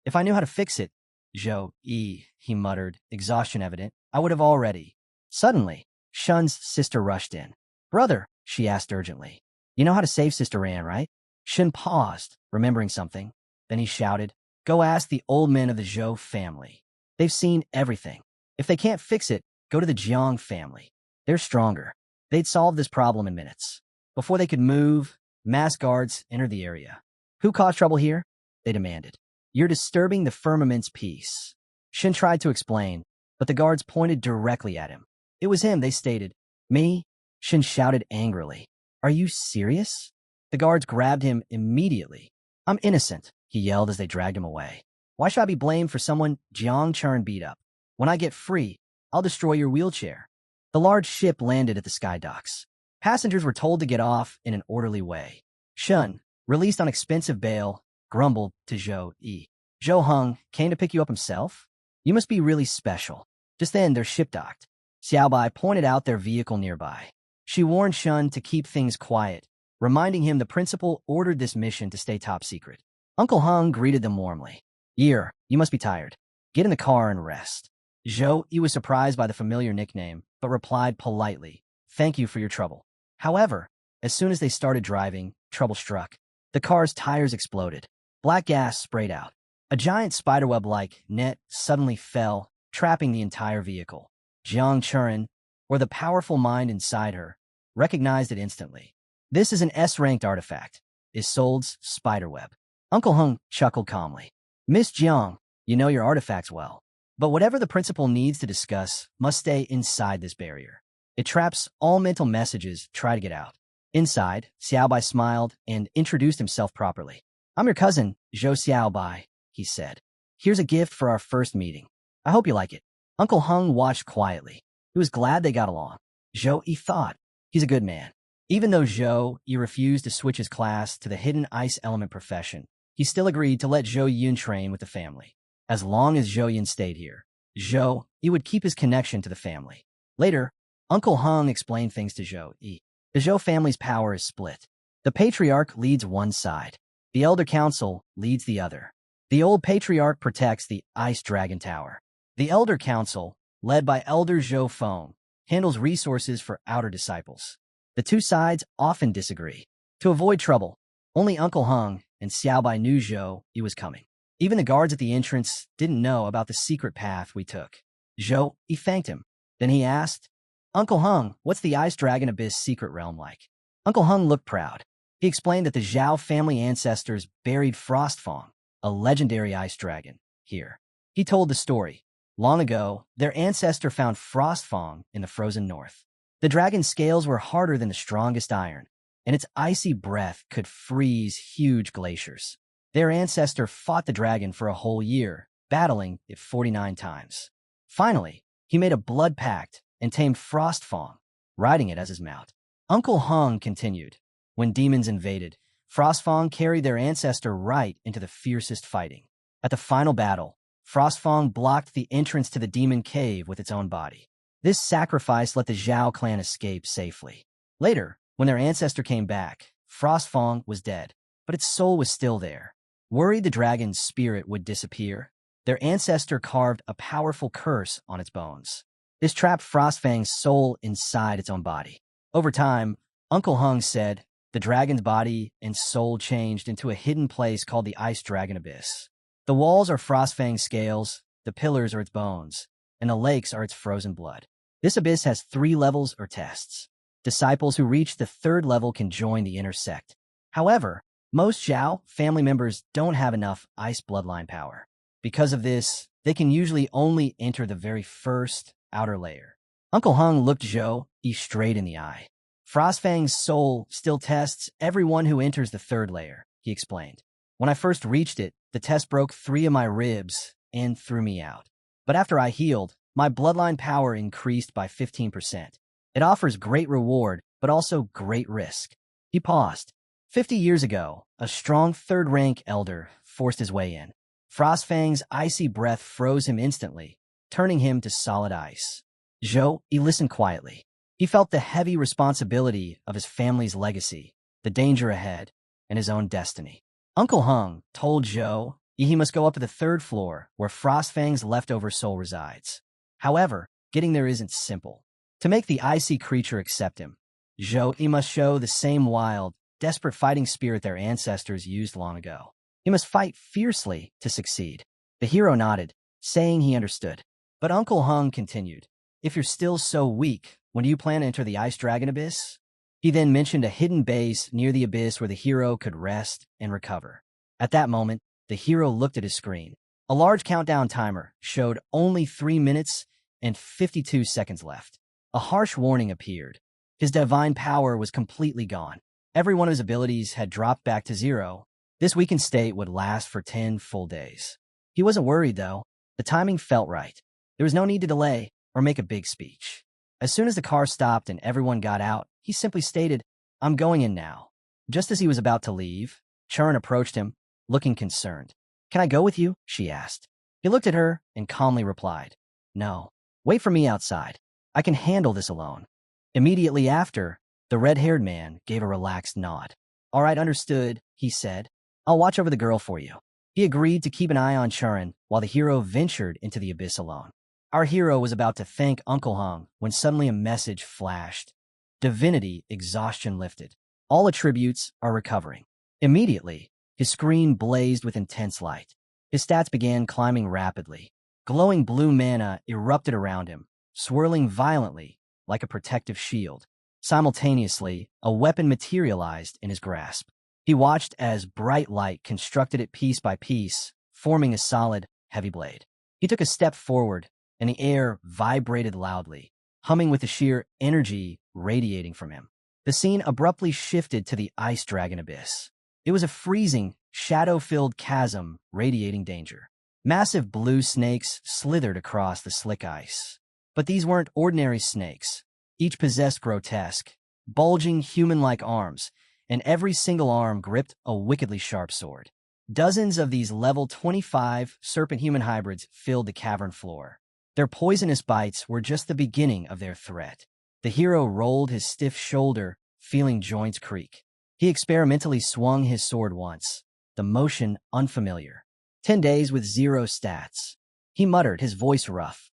If I knew how to fix it, Zhou Yi, he muttered, exhaustion evident, I would have already. Suddenly, Shun's sister rushed in. Brother, she asked urgently. You know how to save Sister Ran, right? Shin paused, remembering something. Then he shouted, go ask the old men of the Zhou family. They've seen everything. If they can't fix it, go to the Jiang family. They're stronger. They'd solve this problem in minutes. Before they could move, mass guards entered the area. Who caused trouble here? They demanded. You're disturbing the firmament's peace. Shin tried to explain, but the guards pointed directly at him. It was him, they stated. Me? Shin shouted angrily. Are you serious? The guards grabbed him immediately. I'm innocent, he yelled as they dragged him away. Why should I be blamed for someone Jiang Churan beat up? When I get free, I'll destroy your wheelchair. The large ship landed at the sky docks. Passengers were told to get off in an orderly way. Shun, released on expensive bail, grumbled to Zhou Yi. Zhou Heng came to pick you up himself? You must be really special. Just then, their ship docked. Xiaobai pointed out their vehicle nearby. She warned Shun to keep things quiet, reminding him the principal ordered this mission to stay top secret. Uncle Heng greeted them warmly. Year, you must be tired. Get in the car and rest. Zhou Yi was surprised by the familiar nickname, but replied politely, thank you for your trouble. However, as soon as they started driving, trouble struck. The car's tires exploded. Black gas sprayed out. A giant spiderweb-like net suddenly fell, trapping the entire vehicle. Jang Churan, or the powerful mind inside her, recognized it instantly. This is an S-ranked artifact. Isolde's spiderweb. Uncle Hung chuckled calmly. Miss Jiang, you know your artifacts well. But whatever the principal needs to discuss must stay inside this barrier. It traps all mental messages. Try to get out. Inside, Xiaobai smiled and introduced himself properly. I'm your cousin, Zhou Xiaobai, he said. Here's a gift for our first meeting. I hope you like it. Uncle Hung watched quietly. He was glad they got along. Zhou Yi thought, he's a good man. Even though Zhou Yi refused to switch his class to the hidden ice element profession, he still agreed to let Zhou Yun train with the family. As long as Zhou Yun stayed here, Zhou Yi would keep his connection to the family. Later, Uncle Hung explained things to Zhou Yi. The Zhou family's power is split. The patriarch leads one side. The elder council leads the other. The old patriarch protects the Ice Dragon Tower. The elder council, led by Elder Zhou Feng, handles resources for outer disciples. The two sides often disagree. To avoid trouble, only Uncle Hung and Xiaobai knew Zhou Yi was coming. Even the guards at the entrance didn't know about the secret path we took. Zhou Yi thanked him. Then he asked, Uncle Hung, what's the Ice Dragon Abyss secret realm like? Uncle Hung looked proud. He explained that the Zhao family ancestors buried Frostfang, a legendary ice dragon, here. He told the story. Long ago, their ancestor found Frostfang in the frozen north. The dragon's scales were harder than the strongest iron, and its icy breath could freeze huge glaciers. Their ancestor fought the dragon for a whole year, battling it 49 times. Finally, he made a blood pact and tamed Frostfang, riding it as his mount. Uncle Hung continued. When demons invaded, Frostfang carried their ancestor right into the fiercest fighting. At the final battle, Frostfang blocked the entrance to the demon cave with its own body. This sacrifice let the Zhao clan escape safely. Later, when their ancestor came back, Frostfang was dead, but its soul was still there. Worried the dragon's spirit would disappear, their ancestor carved a powerful curse on its bones. This trapped Frostfang's soul inside its own body. Over time, Uncle Hung said, the dragon's body and soul changed into a hidden place called the Ice Dragon Abyss. The walls are Frostfang's scales, the pillars are its bones, and the lakes are its frozen blood. This abyss has 3 levels or tests. Disciples who reach the 3rd level can join the inner sect. However, most Zhao family members don't have enough ice bloodline power. Because of this, they can usually only enter the very first outer layer. Uncle Hung looked Zhou Yi straight in the eye. Frostfang's soul still tests everyone who enters the 3rd layer, he explained. When I first reached it, the test broke 3 of my ribs and threw me out. But after I healed, my bloodline power increased by 15%. It offers great reward, but also great risk. He paused. 50 years ago, a strong 3rd-rank elder forced his way in. Frostfang's icy breath froze him instantly, turning him to solid ice. Zhou Yi listened quietly. He felt the heavy responsibility of his family's legacy, the danger ahead, and his own destiny. Uncle Hung told Zhou Yi he must go up to the 3rd floor where Frostfang's leftover soul resides. However, getting there isn't simple. To make the icy creature accept him, Zhou Yi must show the same wild, desperate fighting spirit their ancestors used long ago. He must fight fiercely to succeed. The hero nodded, saying he understood. But Uncle Hung continued, if you're still so weak, when do you plan to enter the Ice Dragon Abyss? He then mentioned a hidden base near the abyss where the hero could rest and recover. At that moment, the hero looked at his screen. A large countdown timer showed only 3 minutes and 52 seconds left. A harsh warning appeared. His divine power was completely gone. Every one of his abilities had dropped back to 0. This weakened state would last for 10 full days. He wasn't worried, though. The timing felt right. There was no need to delay or make a big speech. As soon as the car stopped and everyone got out, he simply stated, I'm going in now. Just as he was about to leave, Churan approached him, looking concerned. Can I go with you? She asked. He looked at her and calmly replied, No. Wait for me outside. I can handle this alone. Immediately after, the red-haired man gave a relaxed nod. All right, understood, he said. I'll watch over the girl for you. He agreed to keep an eye on Churan while the hero ventured into the abyss alone. Our hero was about to thank Uncle Hung when suddenly a message flashed. Divinity exhaustion lifted. All attributes are recovering. Immediately, his screen blazed with intense light. His stats began climbing rapidly. Glowing blue mana erupted around him, swirling violently like a protective shield. Simultaneously, a weapon materialized in his grasp. He watched as bright light constructed it piece by piece, forming a solid, heavy blade. He took a step forward, and the air vibrated loudly, humming with the sheer energy radiating from him. The scene abruptly shifted to the ice dragon abyss. It was a freezing, shadow-filled chasm radiating danger. Massive blue snakes slithered across the slick ice. But these weren't ordinary snakes. Each possessed grotesque, bulging human-like arms, and every single arm gripped a wickedly sharp sword. Dozens of these level 25 serpent-human hybrids filled the cavern floor. Their poisonous bites were just the beginning of their threat. The hero rolled his stiff shoulder, feeling joints creak. He experimentally swung his sword once, the motion unfamiliar. 10 days with 0 stats. He muttered, his voice rough.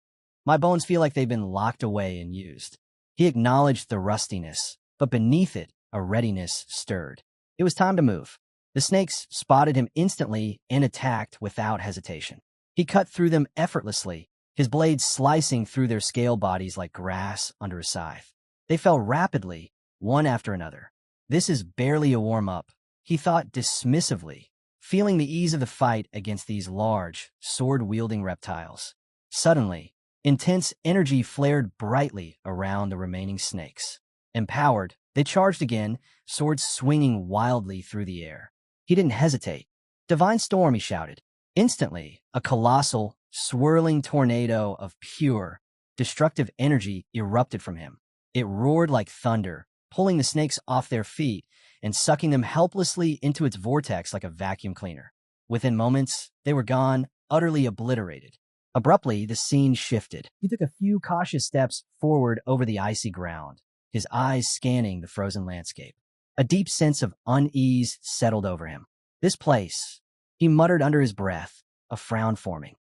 My bones feel like they've been locked away and used. He acknowledged the rustiness, but beneath it, a readiness stirred. It was time to move. The snakes spotted him instantly and attacked without hesitation. He cut through them effortlessly, his blades slicing through their scale bodies like grass under a scythe. They fell rapidly, one after another. This is barely a warm-up, he thought dismissively, feeling the ease of the fight against these large, sword-wielding reptiles. Suddenly, intense energy flared brightly around the remaining snakes. Empowered, they charged again, swords swinging wildly through the air. He didn't hesitate. Divine Storm, he shouted. Instantly, a colossal, swirling tornado of pure, destructive energy erupted from him. It roared like thunder, pulling the snakes off their feet and sucking them helplessly into its vortex like a vacuum cleaner. Within moments, they were gone, utterly obliterated. Abruptly, the scene shifted. He took a few cautious steps forward over the icy ground, his eyes scanning the frozen landscape. A deep sense of unease settled over him. This place, he muttered under his breath, a frown forming.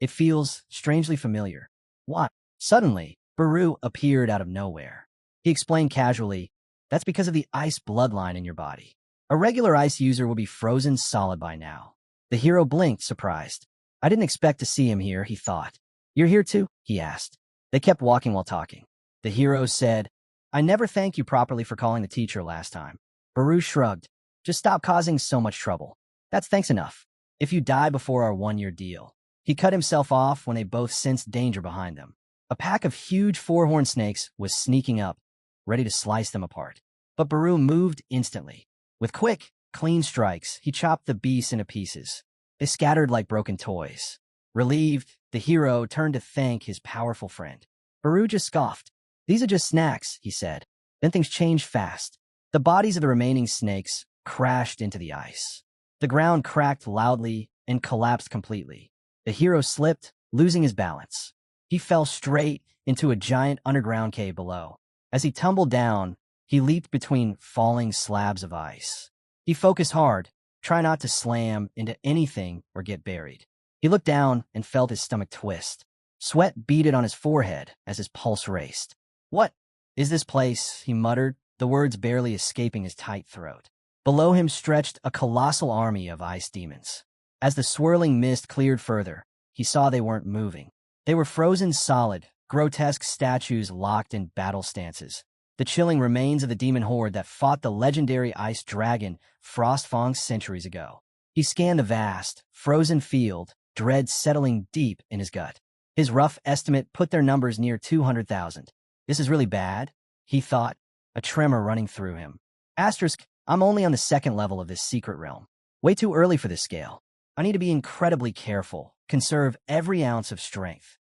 It feels strangely familiar. Why? Suddenly, Baru appeared out of nowhere. He explained casually, that's because of the ice bloodline in your body. A regular ice user will be frozen solid by now. The hero blinked, surprised. I didn't expect to see him here, he thought. You're here too? He asked. They kept walking while talking. The hero said, I never thanked you properly for calling the teacher last time. Baru shrugged. Just stop causing so much trouble. That's thanks enough. If you die before our 1-year deal. He cut himself off when they both sensed danger behind them. A pack of huge four-horned snakes was sneaking up, ready to slice them apart. But Baru moved instantly. With quick, clean strikes, he chopped the beasts into pieces. They scattered like broken toys. Relieved, the hero turned to thank his powerful friend. Baru just scoffed. These are just snacks, he said. Then things changed fast. The bodies of the remaining snakes crashed into the ice. The ground cracked loudly and collapsed completely. The hero slipped, losing his balance. He fell straight into a giant underground cave below. As he tumbled down, he leaped between falling slabs of ice. He focused hard, trying not to slam into anything or get buried. He looked down and felt his stomach twist. Sweat beaded on his forehead as his pulse raced. What is this place? He muttered, the words barely escaping his tight throat. Below him stretched a colossal army of ice demons. As the swirling mist cleared further, he saw they weren't moving. They were frozen solid, grotesque statues locked in battle stances. The chilling remains of the demon horde that fought the legendary ice dragon Frostfang centuries ago. He scanned the vast, frozen field, dread settling deep in his gut. His rough estimate put their numbers near 200,000. This is really bad, he thought, a tremor running through him. Asterisk, I'm only on the 2nd level of this secret realm. Way too early for this scale. I need to be incredibly careful, conserve every ounce of strength.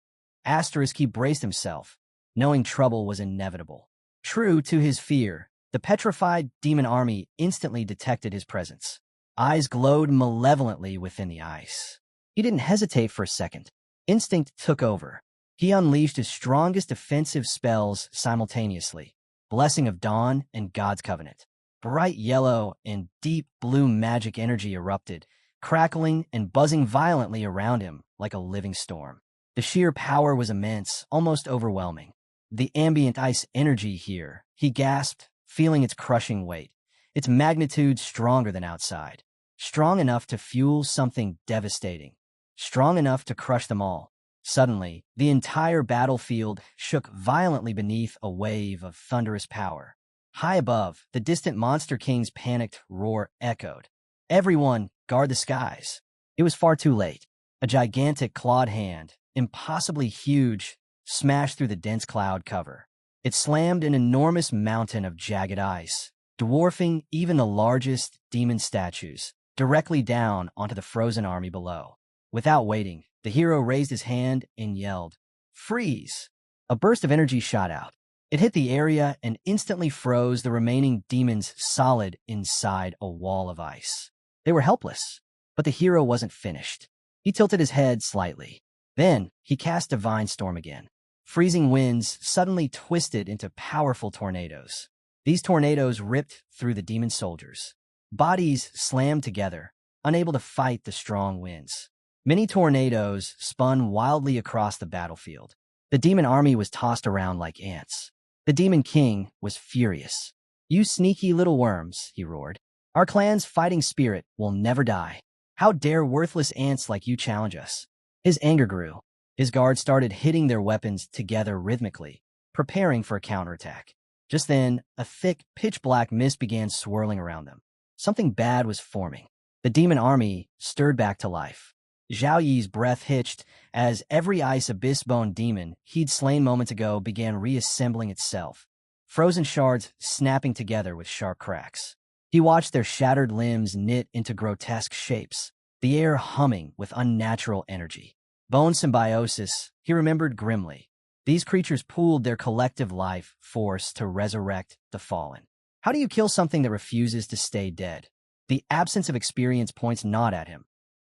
Asterisk, he braced himself, knowing trouble was inevitable. True to his fear, the petrified demon army instantly detected his presence. Eyes glowed malevolently within the ice. He didn't hesitate for a second. Instinct took over. He unleashed his strongest defensive spells simultaneously. Blessing of Dawn and God's Covenant. Bright yellow and deep blue magic energy erupted, crackling and buzzing violently around him like a living storm. The sheer power was immense, almost overwhelming. The ambient ice energy here, he gasped, feeling its crushing weight, its magnitude stronger than outside. Strong enough to fuel something devastating. Strong enough to crush them all. Suddenly, the entire battlefield shook violently beneath a wave of thunderous power. High above, the distant Monster King's panicked roar echoed. Everyone, guard the skies. It was far too late. A gigantic clawed hand, impossibly huge, smashed through the dense cloud cover. It slammed an enormous mountain of jagged ice, dwarfing even the largest demon statues, directly down onto the frozen army below. Without waiting, the hero raised his hand and yelled, "Freeze!" A burst of energy shot out. It hit the area and instantly froze the remaining demons solid inside a wall of ice. They were helpless, but the hero wasn't finished. He tilted his head slightly. Then, he cast Divine Storm again. Freezing winds suddenly twisted into powerful tornadoes. These tornadoes ripped through the demon soldiers. Bodies slammed together, unable to fight the strong winds. Many tornadoes spun wildly across the battlefield. The demon army was tossed around like ants. The demon king was furious. "You sneaky little worms," he roared. "Our clan's fighting spirit will never die. How dare worthless ants like you challenge us?" His anger grew. His guards started hitting their weapons together rhythmically, preparing for a counterattack. Just then, a thick, pitch-black mist began swirling around them. Something bad was forming. The demon army stirred back to life. Zhao Yi's breath hitched as every ice abyss-bone demon he'd slain moments ago began reassembling itself, frozen shards snapping together with sharp cracks. He watched their shattered limbs knit into grotesque shapes, the air humming with unnatural energy. Bone symbiosis, he remembered grimly. These creatures pooled their collective life force to resurrect the fallen. How do you kill something that refuses to stay dead? The absence of experience points not at him.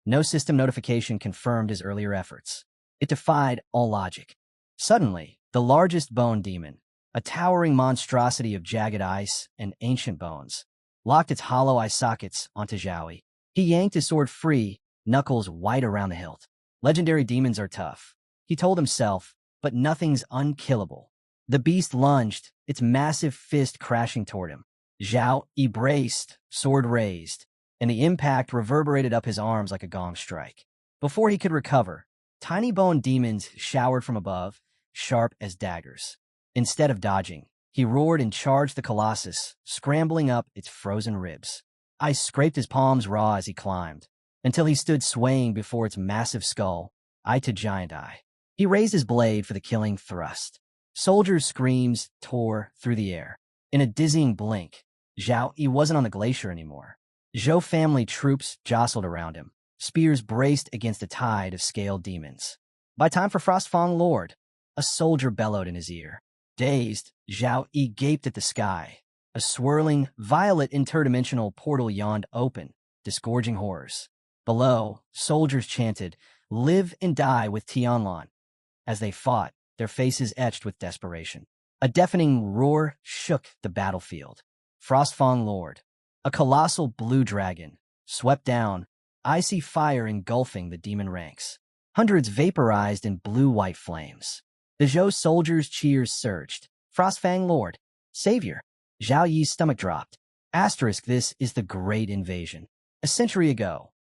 No system notification confirmed his earlier efforts. It defied all logic. Suddenly, the largest bone demon, a towering monstrosity of jagged ice and ancient bones, locked its hollow eye sockets onto Zhao Yi. He yanked his sword free, knuckles white around the hilt. Legendary demons are tough, he told himself, but nothing's unkillable. The beast lunged, its massive fist crashing toward him. Zhao Yi braced, sword raised, and the impact reverberated up his arms like a gong strike. Before he could recover, tiny bone demons showered from above, sharp as daggers. Instead of dodging, he roared and charged the colossus, scrambling up its frozen ribs. Ice scraped his palms raw as he climbed, until he stood swaying before its massive skull, eye to giant eye. He raised his blade for the killing thrust. Soldiers' screams tore through the air. In a dizzying blink, Zhao Yi wasn't on the glacier anymore. Zhou family troops jostled around him, spears braced against a tide of scaled demons. "By time for Frostfang Lord," a soldier bellowed in his ear. Dazed, Zhao Yi gaped at the sky. A swirling, violet interdimensional portal yawned open, disgorging horrors. Below, soldiers chanted, "Live and die with Tianlan." As they fought, their faces etched with desperation. A deafening roar shook the battlefield. Frostfang Lord, a colossal blue dragon, swept down, icy fire engulfing the demon ranks. Hundreds vaporized in blue-white flames. The Zhou soldiers' cheers surged. "Frostfang Lord, Savior!" Zhao Yi's stomach dropped. Asterisk, this is the Great Invasion. A century ago.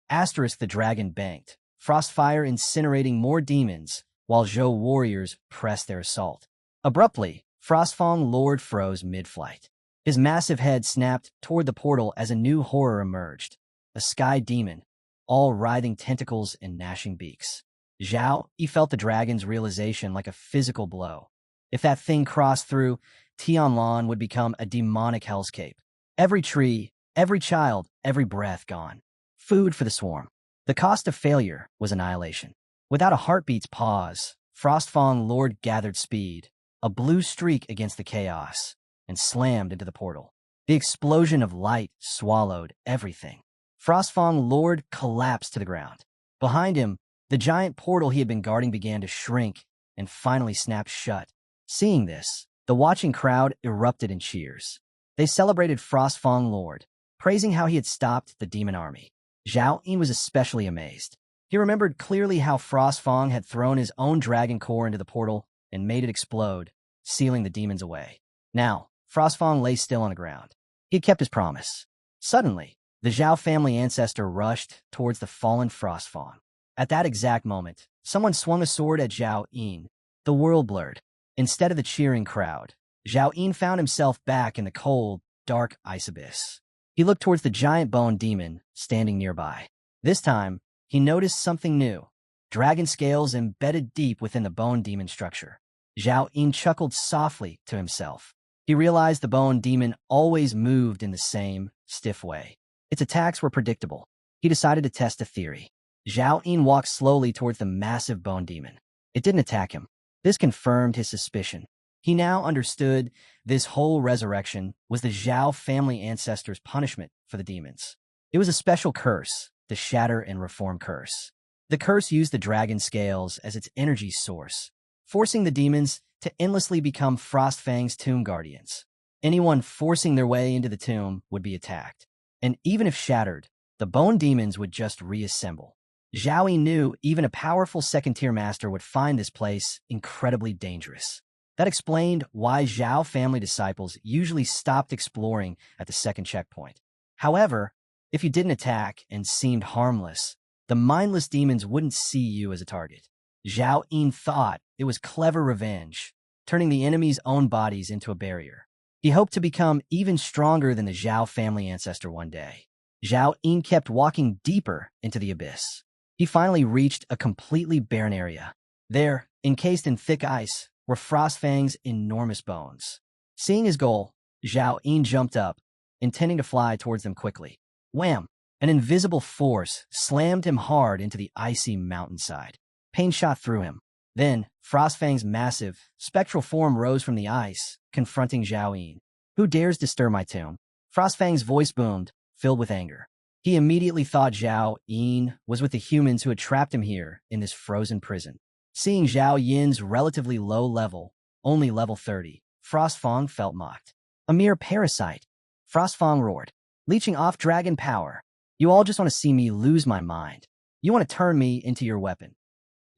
Asterisk, the dragon banked, Frostfire incinerating more demons, while Zhou warriors pressed their assault. Abruptly, Frostfang Lord froze mid-flight. His massive head snapped toward the portal as a new horror emerged. A sky demon, all writhing tentacles and gnashing beaks. Zhao Yi felt the dragon's realization like a physical blow. If that thing crossed through, Tianlan would become a demonic hellscape. Every tree, every child, every breath gone. Food for the swarm. The cost of failure was annihilation. Without a heartbeat's pause, Frostfang Lord gathered speed, a blue streak against the chaos, and slammed into the portal. The explosion of light swallowed everything. Frostfang Lord collapsed to the ground. Behind him, the giant portal he had been guarding began to shrink and finally snapped shut. Seeing this, the watching crowd erupted in cheers. They celebrated Frostfang Lord, praising how he had stopped the demon army. Zhao Yi was especially amazed. He remembered clearly how Frostfang had thrown his own dragon core into the portal and made it explode, sealing the demons away. Now, Frostfang lay still on the ground. He had kept his promise. Suddenly, the Zhao family ancestor rushed towards the fallen Frostfang. At that exact moment, Someone swung a sword at Zhao Yin. The world blurred. Instead of the cheering crowd, Zhao Yin found himself back in the cold, dark ice abyss. He looked towards the giant bone demon standing nearby. This time, he noticed something new. Dragon scales embedded deep within the bone demon structure. Zhao Yin chuckled softly to himself. He realized the bone demon always moved in the same, stiff way. Its attacks were predictable. He decided to test a theory. Zhao Yin walked slowly towards the massive bone demon. It didn't attack him. This confirmed his suspicion. He now understood this whole resurrection was the Zhao family ancestors' punishment for the demons. It was a special curse, the Shatter and Reform curse. The curse used the dragon scales as its energy source, forcing the demons to endlessly become Frostfang's tomb guardians. Anyone forcing their way into the tomb would be attacked. And even if shattered, the bone demons would just reassemble. Zhao Yin knew even a powerful second-tier master would find this place incredibly dangerous. That explained why Zhao family disciples usually stopped exploring at the second checkpoint. However, if you didn't attack and seemed harmless, the mindless demons wouldn't see you as a target. Zhao Yin thought it was clever revenge, turning the enemy's own bodies into a barrier. He hoped to become even stronger than the Zhao family ancestor one day. Zhao Yin kept walking deeper into the abyss. He finally reached a completely barren area. There, encased in thick ice, were Frostfang's enormous bones. Seeing his goal, Zhao Yin jumped up, intending to fly towards them quickly. Wham! An invisible force slammed him hard into the icy mountainside. Pain shot through him. Then, Frostfang's massive, spectral form rose from the ice, confronting Zhao Yin. Who dares disturb my tomb? Frostfang's voice boomed, filled with anger. He immediately thought Zhao Yin was with the humans who had trapped him here in this frozen prison. Seeing Zhao Yin's relatively low level, only level 30, Frostfang felt mocked. A mere parasite. Frostfang roared, leeching off dragon power. You all just want to see me lose my mind. You want to turn me into your weapon.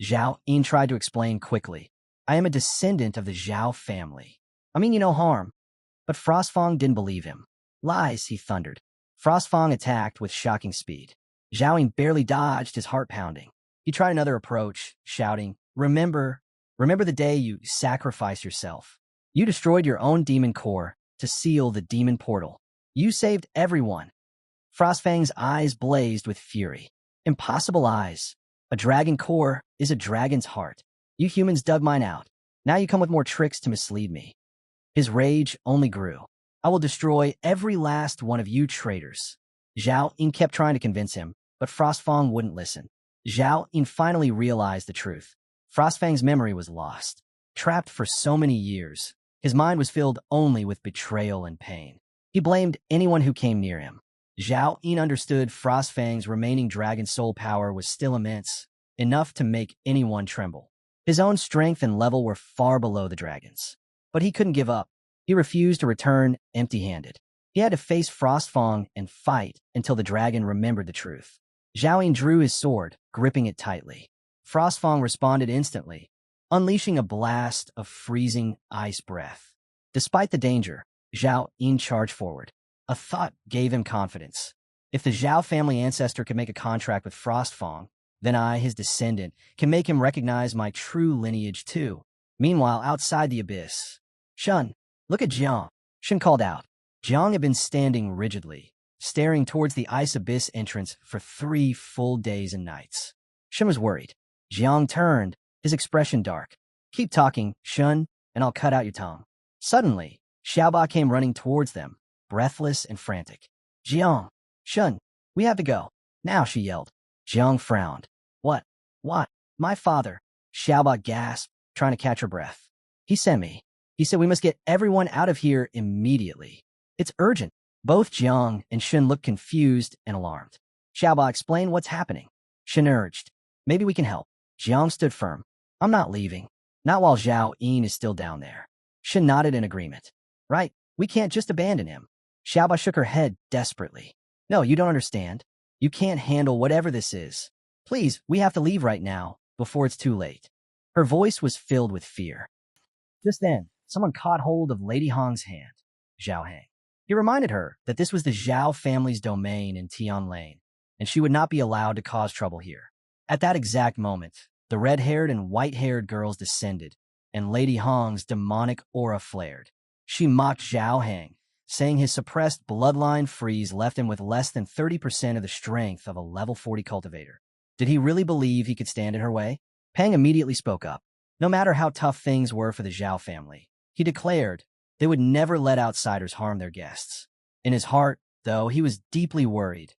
Zhao Yin tried to explain quickly. I am a descendant of the Zhao family. I mean you no harm. But Frostfang didn't believe him. Lies, he thundered. Frostfang attacked with shocking speed. Zhao Yin barely dodged, his heart pounding. He tried another approach, shouting, Remember the day you sacrificed yourself. You destroyed your own demon core to seal the demon portal. You saved everyone. Frostfang's eyes blazed with fury. Impossible eyes. A dragon core is a dragon's heart. You humans dug mine out. Now you come with more tricks to mislead me. His rage only grew. I will destroy every last one of you traitors. Zhao Yin kept trying to convince him, but Frostfang wouldn't listen. Zhao Yin finally realized the truth. Frostfang's memory was lost. Trapped for so many years, his mind was filled only with betrayal and pain. He blamed anyone who came near him. Zhao Yin understood Frostfang's remaining dragon soul power was still immense, enough to make anyone tremble. His own strength and level were far below the dragon's. But he couldn't give up. He refused to return empty-handed. He had to face Frostfang and fight until the dragon remembered the truth. Zhao Yin drew his sword, gripping it tightly. Frostfang responded instantly, unleashing a blast of freezing ice breath. Despite the danger, Zhao Yin charged forward. A thought gave him confidence. If the Zhao family ancestor could make a contract with Frostfang, then I, his descendant, can make him recognize my true lineage too. Meanwhile, outside the abyss, Shun, look at Jang, Shun called out. Jang had been standing rigidly, staring towards the ice abyss entrance for 3 full days and nights. Shun was worried. Jiang turned, his expression dark. Keep talking, Shun, and I'll cut out your tongue. Suddenly, Xiaoba came running towards them, breathless and frantic. Jiang, Shun, we have to go. Now, she yelled. Jiang frowned. What? What? My father. Xiaoba gasped, trying to catch her breath. He sent me. He said we must get everyone out of here immediately. It's urgent. Both Jiang and Shun looked confused and alarmed. Xiaoba explained what's happening. Shun urged. Maybe we can help. Jiang stood firm. I'm not leaving. Not while Zhao Yin is still down there. Shun nodded in agreement. Right, we can't just abandon him. Xiaoba shook her head desperately. No, you don't understand. You can't handle whatever this is. Please, we have to leave right now, before it's too late. Her voice was filled with fear. Just then, someone caught hold of Lady Hong's hand, Zhao Hang. He reminded her that this was the Zhao family's domain in Tian Lane, and she would not be allowed to cause trouble here. At that exact moment, The red-haired and white-haired girls descended, and Lady Hong's demonic aura flared. She mocked Zhao Heng, saying his suppressed bloodline freeze left him with less than 30% of the strength of a level 40 cultivator. Did he really believe he could stand in her way? Pang immediately spoke up. No matter how tough things were for the Zhao family, he declared they would never let outsiders harm their guests. In his heart, though, he was deeply worried.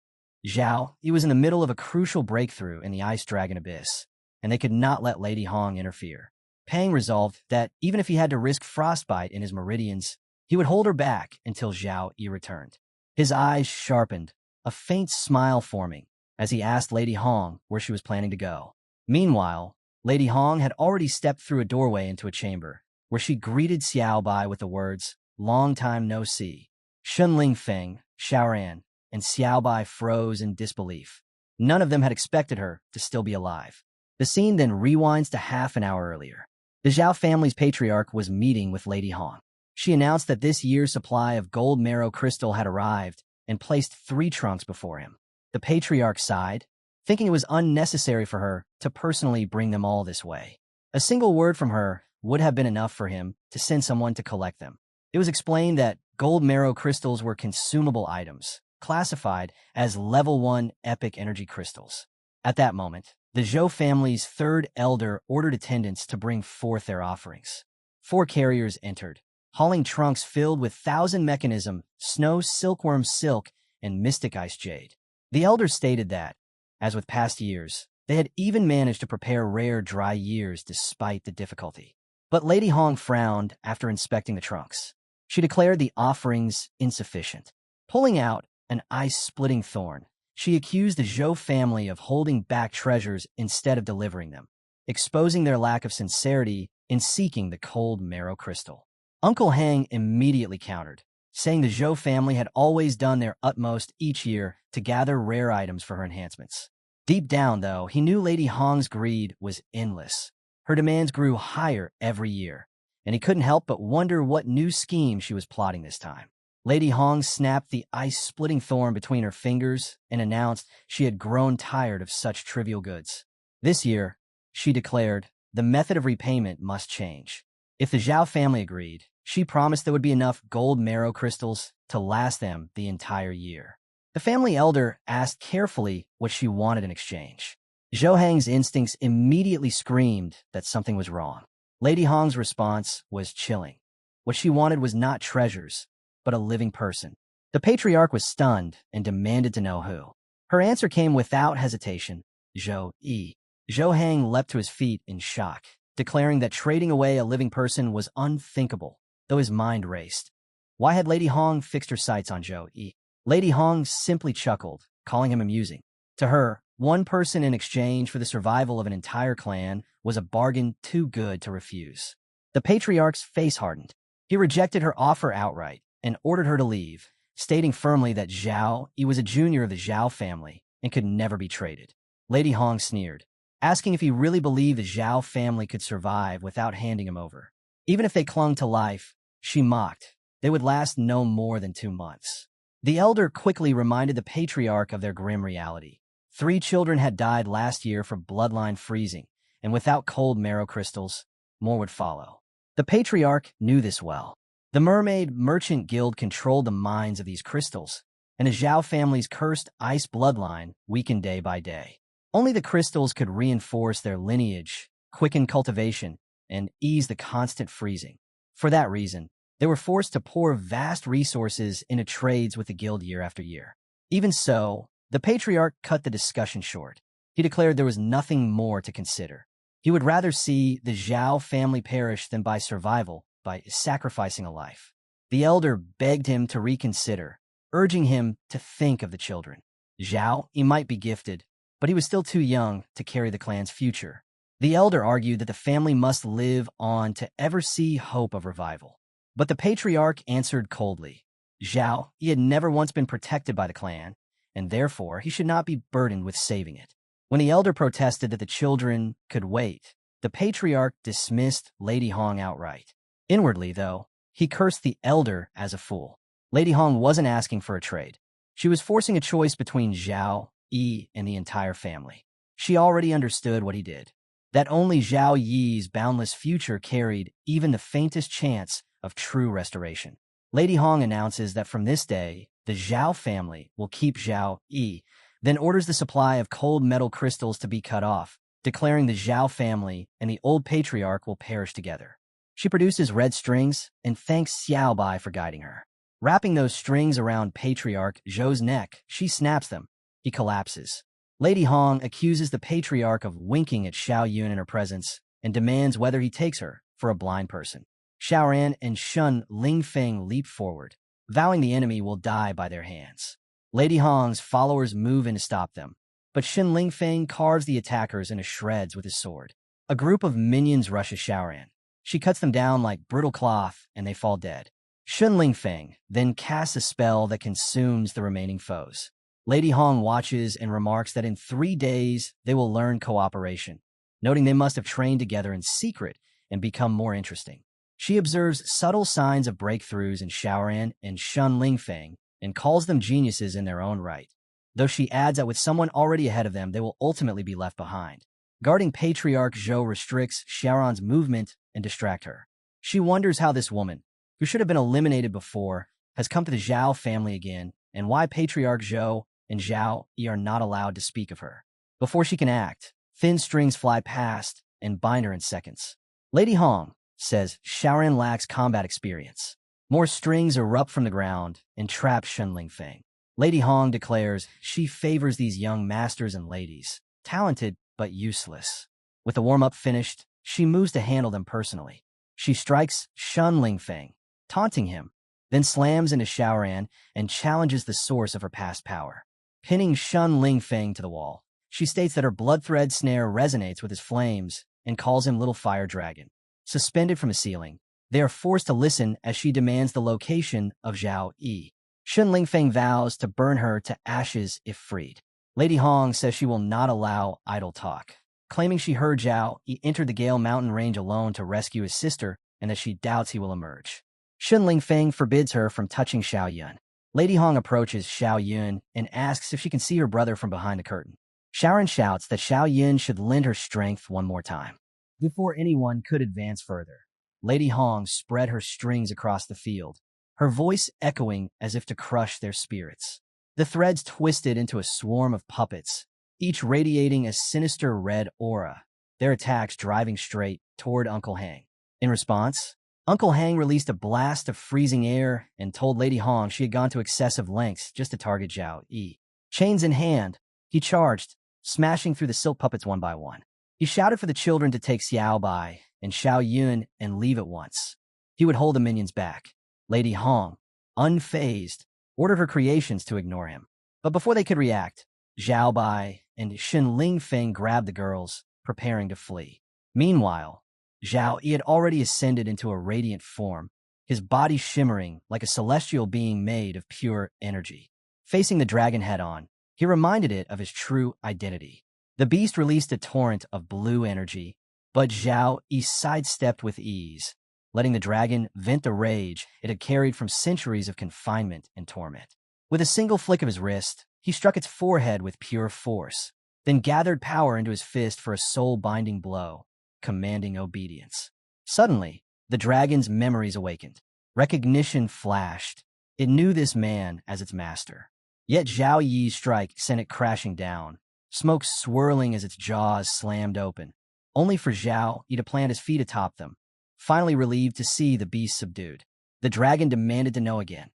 Zhao, he was in the middle of a crucial breakthrough in the Ice Dragon Abyss, and they could not let Lady Hong interfere. Pang resolved that even if he had to risk frostbite in his meridians, he would hold her back until Zhao Yi returned. His eyes sharpened, a faint smile forming, as he asked Lady Hong where she was planning to go. Meanwhile, Lady Hong had already stepped through a doorway into a chamber, where she greeted Xiao Bai with the words, "Long time no see." Shunling Feng, Xiaoran, and Xiao Bai froze in disbelief. None of them had expected her to still be alive. The scene then rewinds to half an hour earlier. The Zhao family's patriarch was meeting with Lady Hong. She announced that this year's supply of gold marrow crystal had arrived and placed 3 trunks before him. The patriarch sighed, thinking it was unnecessary for her to personally bring them all this way. A single word from her would have been enough for him to send someone to collect them. It was explained that gold marrow crystals were consumable items, classified as level 1 epic energy crystals. At that moment, the Zhou family's 3rd elder ordered attendants to bring forth their offerings. 4 carriers entered, hauling trunks filled with 1,000 mechanism, snow silkworm silk, and mystic ice jade. The elders stated that, as with past years, they had even managed to prepare rare dry years despite the difficulty. But Lady Hong frowned after inspecting the trunks. She declared the offerings insufficient. Pulling out an ice-splitting thorn, she accused the Zhou family of holding back treasures instead of delivering them, exposing their lack of sincerity in seeking the cold marrow crystal. Uncle Hang immediately countered, saying the Zhou family had always done their utmost each year to gather rare items for her enhancements. Deep down, though, he knew Lady Hong's greed was endless. Her demands grew higher every year, and he couldn't help but wonder what new scheme she was plotting this time. Lady Hong snapped the ice-splitting thorn between her fingers and announced she had grown tired of such trivial goods. This year, she declared, the method of repayment must change. If the Zhao family agreed, she promised there would be enough gold marrow crystals to last them the entire year. The family elder asked carefully what she wanted in exchange. Zhou Hang's instincts immediately screamed that something was wrong. Lady Hong's response was chilling. What she wanted was not treasures, but a living person. The patriarch was stunned and demanded to know who. Her answer came without hesitation, Zhou Yi. Zhou Hang leapt to his feet in shock, declaring that trading away a living person was unthinkable, though his mind raced. Why had Lady Hong fixed her sights on Zhou Yi? Lady Hong simply chuckled, calling him amusing. To her, one person in exchange for the survival of an entire clan was a bargain too good to refuse. The patriarch's face hardened. He rejected her offer outright and ordered her to leave, stating firmly that Zhao Yi was a junior of the Zhao family and could never be traded. Lady Hong sneered, asking if he really believed the Zhao family could survive without handing him over. Even if they clung to life, she mocked, they would last no more than 2 months. The elder quickly reminded the patriarch of their grim reality. 3 children had died last year for bloodline freezing, and without cold marrow crystals, more would follow. The patriarch knew this well. The Mermaid Merchant Guild controlled the mines of these crystals, and the Zhao family's cursed ice bloodline weakened day by day. Only the crystals could reinforce their lineage, quicken cultivation, and ease the constant freezing. For that reason, they were forced to pour vast resources into trades with the guild year after year. Even so, the patriarch cut the discussion short. He declared there was nothing more to consider. He would rather see the Zhao family perish than by survival by sacrificing a life. The elder begged him to reconsider, urging him to think of the children. Zhao, he might be gifted, but he was still too young to carry the clan's future. The elder argued that the family must live on to ever see hope of revival. But the patriarch answered coldly. Zhao, he had never once been protected by the clan, and therefore he should not be burdened with saving it. When the elder protested that the children could wait, the patriarch dismissed Lady Hong outright. Inwardly, though, he cursed the elder as a fool. Lady Hong wasn't asking for a trade. She was forcing a choice between Zhao, Yi, and the entire family. She already understood what he did. that only Zhao Yi's boundless future carried even the faintest chance of true restoration. Lady Hong announces that from this day, the Zhao family will keep Zhao Yi, then orders the supply of cold metal crystals to be cut off, declaring the Zhao family and the old patriarch will perish together. She produces red strings and thanks Xiao Bai for guiding her. Wrapping those strings around Patriarch Zhou's neck, she snaps them. He collapses. Lady Hong accuses the patriarch of winking at Xiao Yun in her presence and demands whether he takes her for a blind person. Xiaoran and Shun Lingfeng leap forward, vowing the enemy will die by their hands. Lady Hong's followers move in to stop them, but Shin Lingfeng carves the attackers into shreds with his sword. A group of minions rushes Xiaoran. She cuts them down like brittle cloth, and they fall dead. Shun Lingfeng then casts a spell that consumes the remaining foes. Lady Hong watches and remarks that in 3 days they will learn cooperation, noting they must have trained together in secret and become more interesting. She observes subtle signs of breakthroughs in Xiaoran and Shun Lingfeng and calls them geniuses in their own right, though she adds that with someone already ahead of them, they will ultimately be left behind. Guarding Patriarch Zhou restricts Xiaoran's movement and distract her. She wonders how this woman, who should have been eliminated before, has come to the Zhao family again, and why Patriarch Zhou and Zhao Yi are not allowed to speak of her. Before she can act, thin strings fly past and bind her in seconds. Lady Hong says Xiaoran lacks combat experience. More strings erupt from the ground and trap Shun Lingfeng. Lady Hong declares she favors these young masters and ladies, talented but useless. With the warm-up finished, she moves to handle them personally. She strikes Shun Lingfeng, taunting him, then slams into Xiaoran and challenges the source of her past power. Pinning Shun Lingfeng to the wall, she states that her blood thread snare resonates with his flames and calls him Little Fire Dragon. Suspended from the ceiling, they are forced to listen as she demands the location of Zhao Yi. Shun Lingfeng vows to burn her to ashes if freed. Lady Hong says she will not allow idle talk, claiming she heard Zhao Yi entered the Gale Mountain range alone to rescue his sister and that she doubts he will emerge. Shun Lingfeng forbids her from touching Xiao Yun. Lady Hong approaches Xiao Yun and asks if she can see her brother from behind the curtain. Xiaoran shouts that Xiao Yun should lend her strength one more time. Before anyone could advance further, Lady Hong spread her strings across the field, her voice echoing as if to crush their spirits. The threads twisted into a swarm of puppets, each radiating a sinister red aura, their attacks driving straight toward Uncle Hang. In response, Uncle Hang released a blast of freezing air and told Lady Hong she had gone to excessive lengths just to target Zhao Yi. Chains in hand, he charged, smashing through the silk puppets one by one. He shouted for the children to take Xiao Bai and Xiao Yun and leave at once. He would hold the minions back. Lady Hong, unfazed, ordered her creations to ignore him. But before they could react, Zhao Bai and Shin Lingfeng grabbed the girls, preparing to flee. Meanwhile, Zhao Yi had already ascended into a radiant form, his body shimmering like a celestial being made of pure energy. Facing the dragon head-on, he reminded it of his true identity. The beast released a torrent of blue energy, but Zhao Yi sidestepped with ease, letting the dragon vent the rage it had carried from centuries of confinement and torment. With a single flick of his wrist, he struck its forehead with pure force, then gathered power into his fist for a soul-binding blow, commanding obedience. Suddenly, the dragon's memories awakened. Recognition flashed. It knew this man as its master. Yet Zhao Yi's strike sent it crashing down, smoke swirling as its jaws slammed open, only for Zhao Yi to plant his feet atop them, finally relieved to see the beast subdued. The dragon demanded to know again.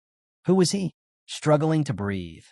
Who was he? Struggling to breathe,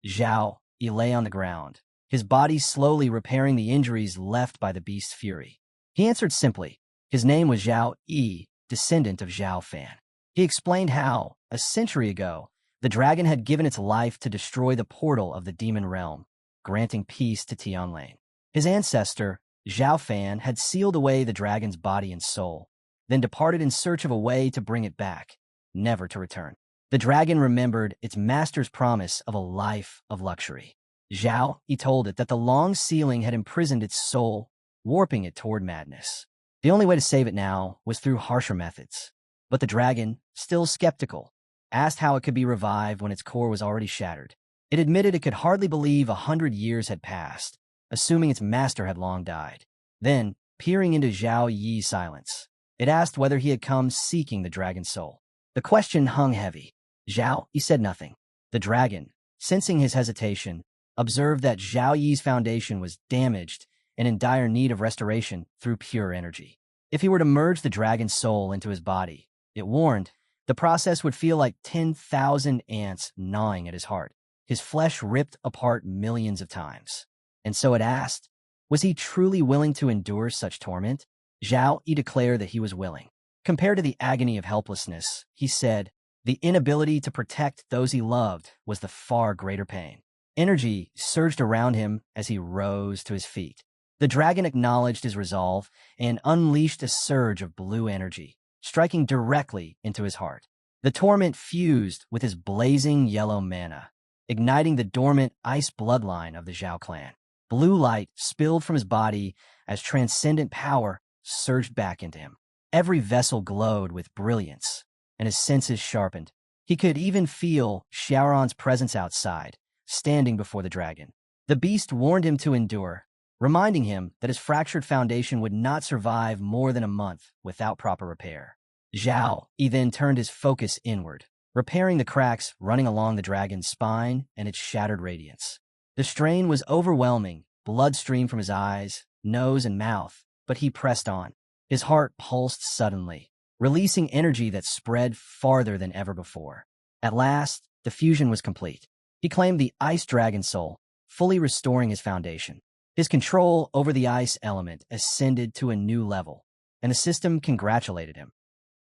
Zhao Yi lay on the ground, his body slowly repairing the injuries left by the beast's fury. He answered simply. His name was Zhao Yi, descendant of Zhao Fan. He explained how, a century ago, the dragon had given its life to destroy the portal of the demon realm, granting peace to Tianlane. His ancestor, Zhao Fan, had sealed away the dragon's body and soul, then departed in search of a way to bring it back, never to return. The dragon remembered its master's promise of a life of luxury. Zhao Yi told it that the long sealing had imprisoned its soul, warping it toward madness. The only way to save it now was through harsher methods. But the dragon, still skeptical, asked how it could be revived when its core was already shattered. It admitted it could hardly believe 100 years had passed, assuming its master had long died. Then, peering into Zhao Yi's silence. It asked whether he had come seeking the dragon's soul. The question hung heavy. Zhao Yi said nothing. The dragon, sensing his hesitation, observed that Zhao Yi's foundation was damaged and in dire need of restoration through pure energy. If he were to merge the dragon's soul into his body, it warned, the process would feel like 10,000 ants gnawing at his heart, his flesh ripped apart millions of times. And so it asked, was he truly willing to endure such torment? Zhao Yi declared that he was willing. Compared to the agony of helplessness, he said, the inability to protect those he loved was the far greater pain. Energy surged around him as he rose to his feet. The dragon acknowledged his resolve and unleashed a surge of blue energy, striking directly into his heart. The torment fused with his blazing yellow mana, igniting the dormant ice bloodline of the Zhao clan. Blue light spilled from his body as transcendent power surged back into him. Every vessel glowed with brilliance, and his senses sharpened. He could even feel Xiaoran's presence outside, standing before the dragon. The beast warned him to endure, reminding him that his fractured foundation would not survive more than a month without proper repair. Zhao Yi then turned his focus inward, repairing the cracks running along the dragon's spine and its shattered radiance. The strain was overwhelming, blood streamed from his eyes, nose, and mouth, but he pressed on. His heart pulsed suddenly, releasing energy that spread farther than ever before. At last, the fusion was complete. He claimed the ice dragon soul, fully restoring his foundation. His control over the ice element ascended to a new level, and the system congratulated him.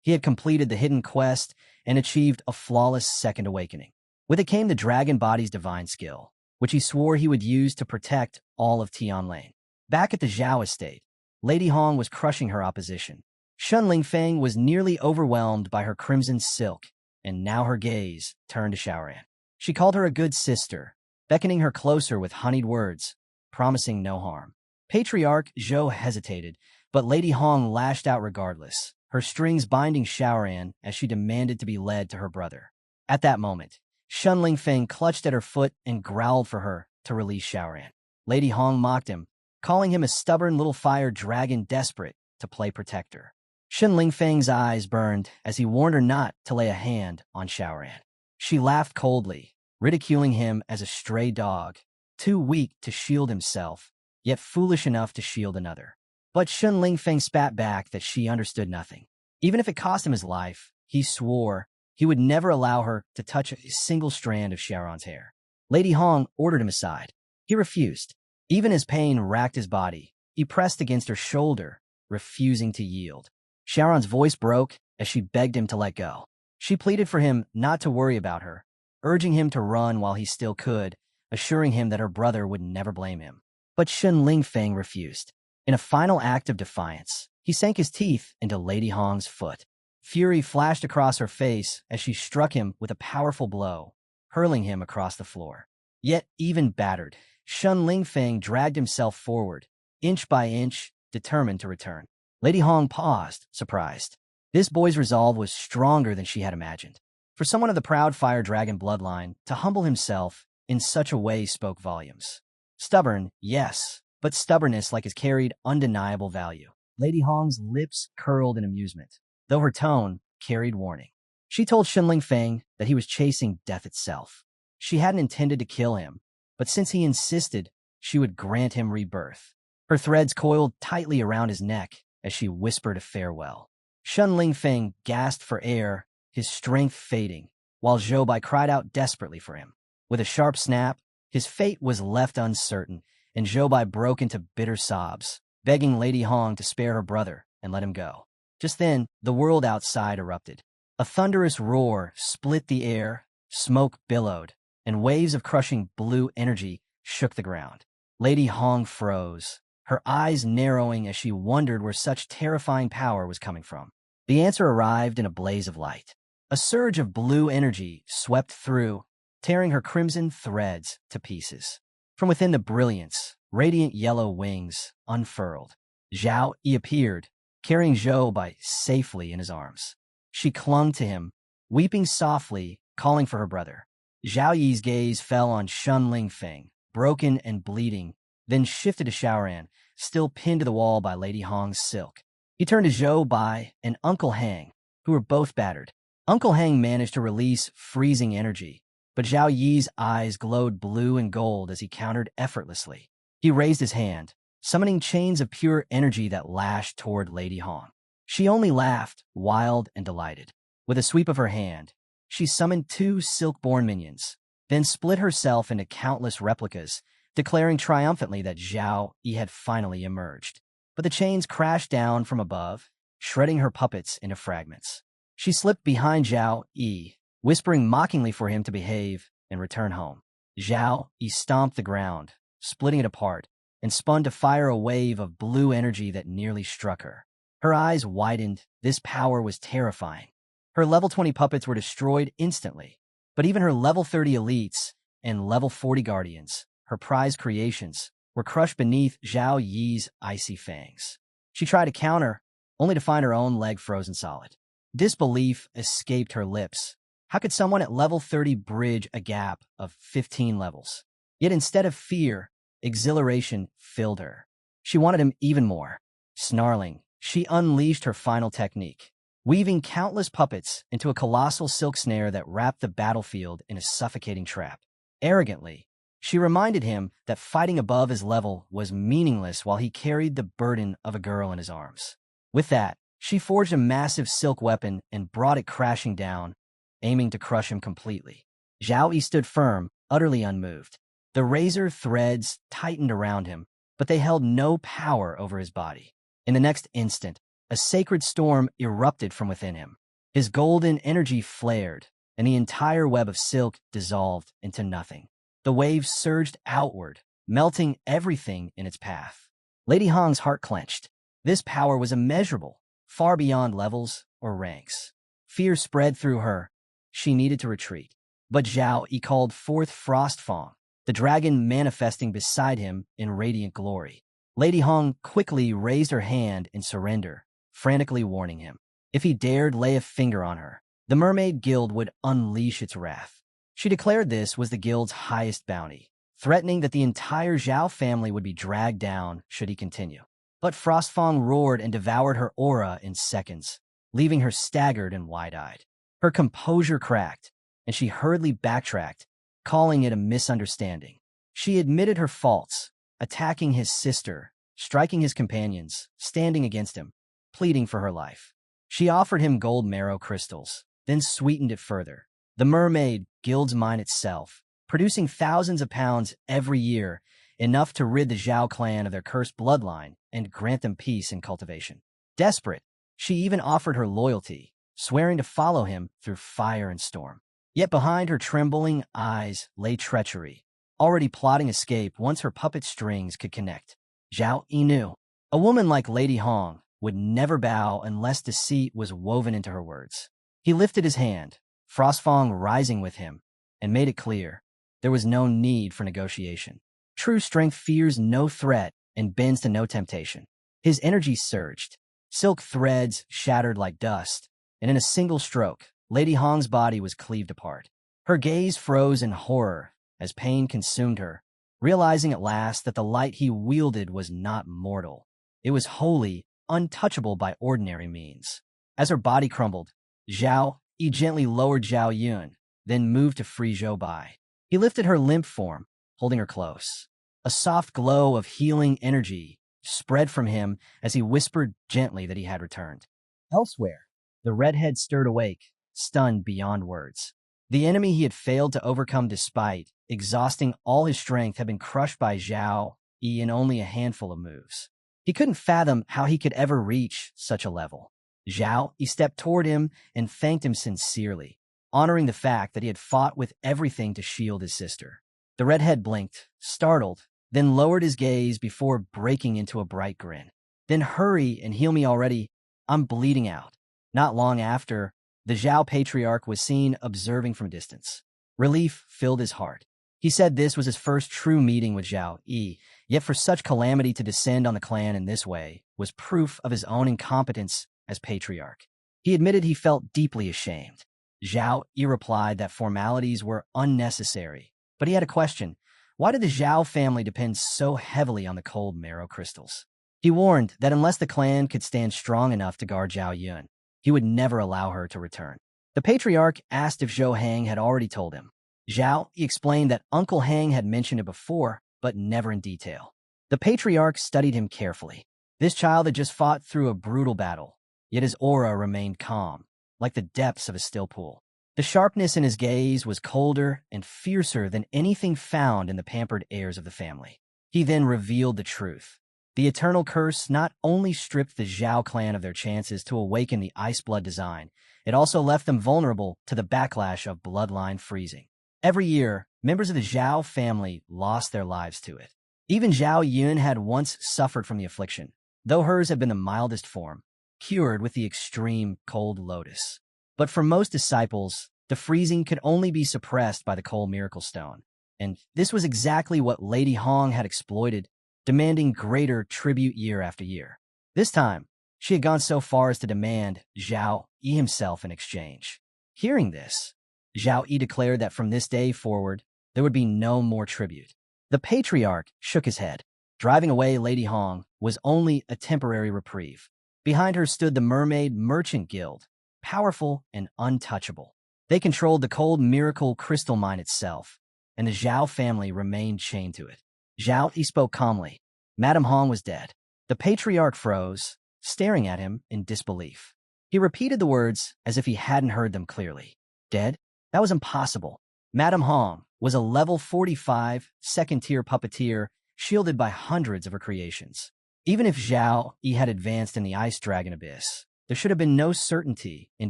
He had completed the hidden quest and achieved a flawless second awakening. With it came the dragon body's divine skill, which he swore he would use to protect all of Tianlane. Back at the Zhao estate, Lady Hong was crushing her opposition. Shun Lingfeng was nearly overwhelmed by her crimson silk, and now her gaze turned to Xiaoran. She called her a good sister, beckoning her closer with honeyed words, promising no harm. Patriarch Zhou hesitated, but Lady Hong lashed out regardless, her strings binding Xiaoran as she demanded to be led to her brother. At that moment, Shun Lingfeng clutched at her foot and growled for her to release Xiaoran. Lady Hong mocked him, calling him a stubborn little fire dragon desperate to play protector. Shun Lingfeng's eyes burned as he warned her not to lay a hand on Xiaoran. She laughed coldly, ridiculing him as a stray dog, too weak to shield himself, yet foolish enough to shield another. But Shun Lingfeng spat back that she understood nothing. Even if it cost him his life, he swore he would never allow her to touch a single strand of Xiaoran's hair. Lady Hong ordered him aside. He refused. Even as pain racked his body, he pressed against her shoulder, refusing to yield. Xiaoran's voice broke as she begged him to let go. She pleaded for him not to worry about her, urging him to run while he still could, assuring him that her brother would never blame him. But Shun Lingfeng refused. In a final act of defiance, he sank his teeth into Lady Hong's foot. Fury flashed across her face as she struck him with a powerful blow, hurling him across the floor. Yet, even battered, Shun Lingfeng dragged himself forward, inch by inch, determined to return. Lady Hong paused, surprised. This boy's resolve was stronger than she had imagined. For someone of the proud fire dragon bloodline, to humble himself in such a way spoke volumes. Stubborn, yes, but stubbornness like his carried undeniable value. Lady Hong's lips curled in amusement, though her tone carried warning. She told Shun Lingfeng that he was chasing death itself. She hadn't intended to kill him, but since he insisted, she would grant him rebirth. Her threads coiled tightly around his neck as she whispered a farewell. Shun Lingfeng gasped for air, his strength fading, while Zhou Bai cried out desperately for him. With a sharp snap, his fate was left uncertain, and Zhou Bai broke into bitter sobs, begging Lady Hong to spare her brother and let him go. Just then, the world outside erupted. A thunderous roar split the air, smoke billowed, and waves of crushing blue energy shook the ground. Lady Hong froze, her eyes narrowing as she wondered where such terrifying power was coming from. The answer arrived in a blaze of light. A surge of blue energy swept through, tearing her crimson threads to pieces. From within the brilliance, radiant yellow wings unfurled. Zhao Yi appeared, carrying Zhou Bai safely in his arms. She clung to him, weeping softly, calling for her brother. Zhao Yi's gaze fell on Shun Lingfeng, broken and bleeding, then shifted to Xiaoran, still pinned to the wall by Lady Hong's silk. He turned to Zhou Bai and Uncle Hang, who were both battered. Uncle Hang managed to release freezing energy, but Zhao Yi's eyes glowed blue and gold as he countered effortlessly. He raised his hand, summoning chains of pure energy that lashed toward Lady Hong. She only laughed, wild and delighted. With a sweep of her hand, she summoned 2 silk-born minions, then split herself into countless replicas, declaring triumphantly that Zhao Yi had finally emerged. But the chains crashed down from above, shredding her puppets into fragments. She slipped behind Zhao Yi, whispering mockingly for him to behave and return home. Zhao Yi stomped the ground, splitting it apart, and spun to fire a wave of blue energy that nearly struck her. Her eyes widened. This power was terrifying. Her level 20 puppets were destroyed instantly, but even her level 30 elites and level 40 guardians, her prized creations, were crushed beneath Zhao Yi's icy fangs. She tried to counter, only to find her own leg frozen solid. Disbelief escaped her lips. How could someone at level 30 bridge a gap of 15 levels? Yet instead of fear, exhilaration filled her. She wanted him even more. Snarling, she unleashed her final technique, weaving countless puppets into a colossal silk snare that wrapped the battlefield in a suffocating trap. Arrogantly, she reminded him that fighting above his level was meaningless while he carried the burden of a girl in his arms. With that, she forged a massive silk weapon and brought it crashing down, aiming to crush him completely. Zhao Yi stood firm, utterly unmoved. The razor threads tightened around him, but they held no power over his body. In the next instant, a sacred storm erupted from within him. His golden energy flared, and the entire web of silk dissolved into nothing. The waves surged outward, melting everything in its path. Lady Hong's heart clenched. This power was immeasurable, far beyond levels or ranks. Fear spread through her. She needed to retreat. But Zhao Yi called forth Frostfang, the dragon manifesting beside him in radiant glory. Lady Hong quickly raised her hand in surrender, frantically warning him. If he dared lay a finger on her, the Mermaid Guild would unleash its wrath. She declared this was the guild's highest bounty, threatening that the entire Zhao family would be dragged down should he continue. But Frostfang roared and devoured her aura in seconds, leaving her staggered and wide-eyed. Her composure cracked, and she hurriedly backtracked, calling it a misunderstanding. She admitted her faults, attacking his sister, striking his companions, standing against him, pleading for her life. She offered him gold marrow crystals, then sweetened it further. The Mermaid Guild's mine itself, producing thousands of pounds every year, enough to rid the Zhao clan of their cursed bloodline and grant them peace and cultivation. Desperate, she even offered her loyalty, swearing to follow him through fire and storm. Yet behind her trembling eyes lay treachery, already plotting escape once her puppet strings could connect. Zhao Yi knew. A woman like Lady Hong would never bow unless deceit was woven into her words. He lifted his hand, Frostfang rising with him, and made it clear there was no need for negotiation. True strength fears no threat and bends to no temptation. His energy surged. Silk threads shattered like dust, and in a single stroke, Lady Hong's body was cleaved apart. Her gaze froze in horror as pain consumed her, realizing at last that the light he wielded was not mortal. It was wholly untouchable by ordinary means. As her body crumbled, Zhao Yi gently lowered Zhao Yun, then moved to free Zhou Bai. He lifted her limp form, holding her close. A soft glow of healing energy spread from him as he whispered gently that he had returned. Elsewhere, the redhead stirred awake, stunned beyond words. The enemy he had failed to overcome despite exhausting all his strength had been crushed by Zhao Yi in only a handful of moves. He couldn't fathom how he could ever reach such a level. Zhao Yi stepped toward him and thanked him sincerely, honoring the fact that he had fought with everything to shield his sister. The redhead blinked, startled, then lowered his gaze before breaking into a bright grin. Then hurry and heal me already. I'm bleeding out. Not long after, the Zhao patriarch was seen observing from a distance. Relief filled his heart. He said this was his first true meeting with Zhao Yi, yet for such calamity to descend on the clan in this way was proof of his own incompetence as patriarch. He admitted he felt deeply ashamed. Zhao Yi replied that formalities were unnecessary, but he had a question. Why did the Zhao family depend so heavily on the cold marrow crystals? He warned that unless the clan could stand strong enough to guard Zhao Yun, he would never allow her to return. The patriarch asked if Zhou Hang had already told him. Zhao, he explained that Uncle Hang had mentioned it before, but never in detail. The patriarch studied him carefully. This child had just fought through a brutal battle, yet his aura remained calm, like the depths of a still pool. The sharpness in his gaze was colder and fiercer than anything found in the pampered heirs of the family. He then revealed the truth. The eternal curse not only stripped the Zhao clan of their chances to awaken the Ice Blood design, it also left them vulnerable to the backlash of bloodline freezing. Every year, members of the Zhao family lost their lives to it. Even Zhao Yun had once suffered from the affliction, though hers had been the mildest form, cured with the extreme cold lotus. But for most disciples, the freezing could only be suppressed by the cold miracle stone. And this was exactly what Lady Hong had exploited, demanding greater tribute year after year. This time, she had gone so far as to demand Zhao Yi himself in exchange. Hearing this, Zhao Yi declared that from this day forward, there would be no more tribute. The patriarch shook his head. Driving away Lady Hong was only a temporary reprieve. Behind her stood the Mermaid Merchant Guild, powerful and untouchable. They controlled the cold miracle crystal mine itself, and the Zhao family remained chained to it. Zhao Yi spoke calmly. Madame Hong was dead. The patriarch froze, staring at him in disbelief. He repeated the words as if he hadn't heard them clearly. Dead? That was impossible. Madame Hong was a level 45, second-tier puppeteer, shielded by hundreds of her creations. Even if Zhao Yi had advanced in the Ice Dragon Abyss, there should have been no certainty in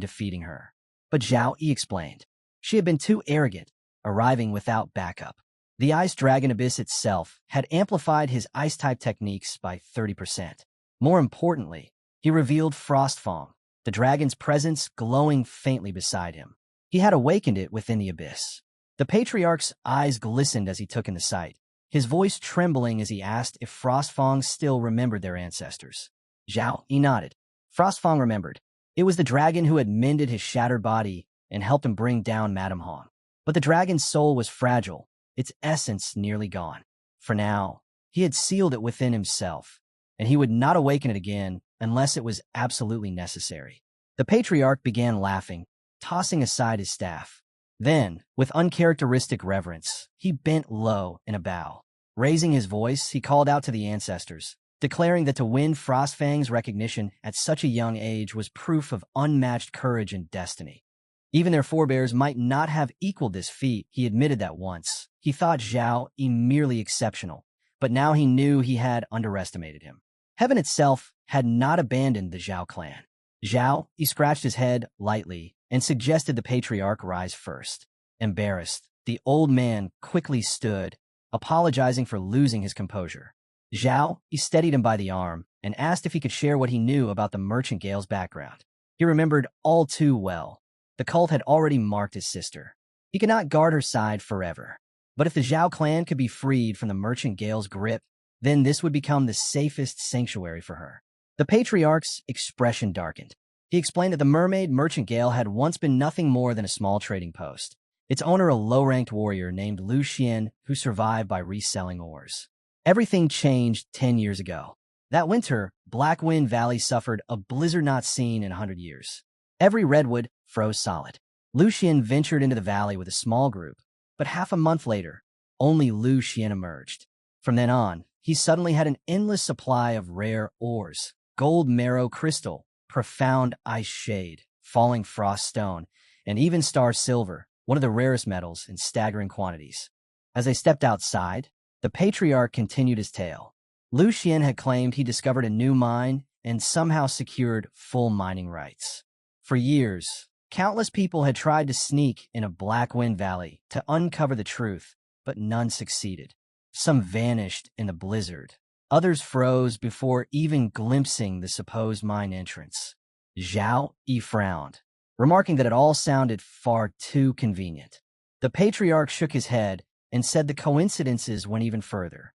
defeating her. But Zhao Yi explained. She had been too arrogant, arriving without backup. The Ice Dragon Abyss itself had amplified his Ice-type techniques by 30%. More importantly, he revealed Frostfang, the dragon's presence glowing faintly beside him. He had awakened it within the abyss. The patriarch's eyes glistened as he took in the sight, his voice trembling as he asked if Frostfang still remembered their ancestors. Zhao Yi nodded. Frostfang remembered. It was the dragon who had mended his shattered body and helped him bring down Madame Hong. But the dragon's soul was fragile, its essence nearly gone. For now, he had sealed it within himself, and he would not awaken it again unless it was absolutely necessary. The patriarch began laughing, tossing aside his staff. Then, with uncharacteristic reverence, he bent low in a bow. Raising his voice, he called out to the ancestors, declaring that to win Frostfang's recognition at such a young age was proof of unmatched courage and destiny. Even their forebears might not have equaled this feat, he admitted that once. He thought Zhao Yi merely exceptional, but now he knew he had underestimated him. Heaven itself had not abandoned the Zhao clan. Zhao Yi scratched his head lightly and suggested the patriarch rise first. Embarrassed, the old man quickly stood, apologizing for losing his composure. Zhao Yi steadied him by the arm and asked if he could share what he knew about the Merchant Gale's background. He remembered all too well. The cult had already marked his sister. He could not guard her side forever. But if the Zhao clan could be freed from the Merchant Gale's grip, then this would become the safest sanctuary for her. The patriarch's expression darkened. He explained that the Mermaid Merchant Gale had once been nothing more than a small trading post, its owner a low-ranked warrior named Lu Xian who survived by reselling ores. Everything changed 10 years ago. That winter, Blackwind Valley suffered a blizzard not seen in 100 years. Every redwood froze solid. Lu Xian ventured into the valley with a small group, but half a month later, only Lu Xian emerged. From then on, he suddenly had an endless supply of rare ores, gold marrow crystal, profound ice shade, falling frost stone, and even star silver, one of the rarest metals in staggering quantities. As they stepped outside, the patriarch continued his tale. Lu Xian had claimed he discovered a new mine and somehow secured full mining rights. For years, countless people had tried to sneak in a Blackwind Valley to uncover the truth, but none succeeded. Some vanished in the blizzard. Others froze before even glimpsing the supposed mine entrance. Zhao Yi frowned, remarking that it all sounded far too convenient. The patriarch shook his head and said the coincidences went even further.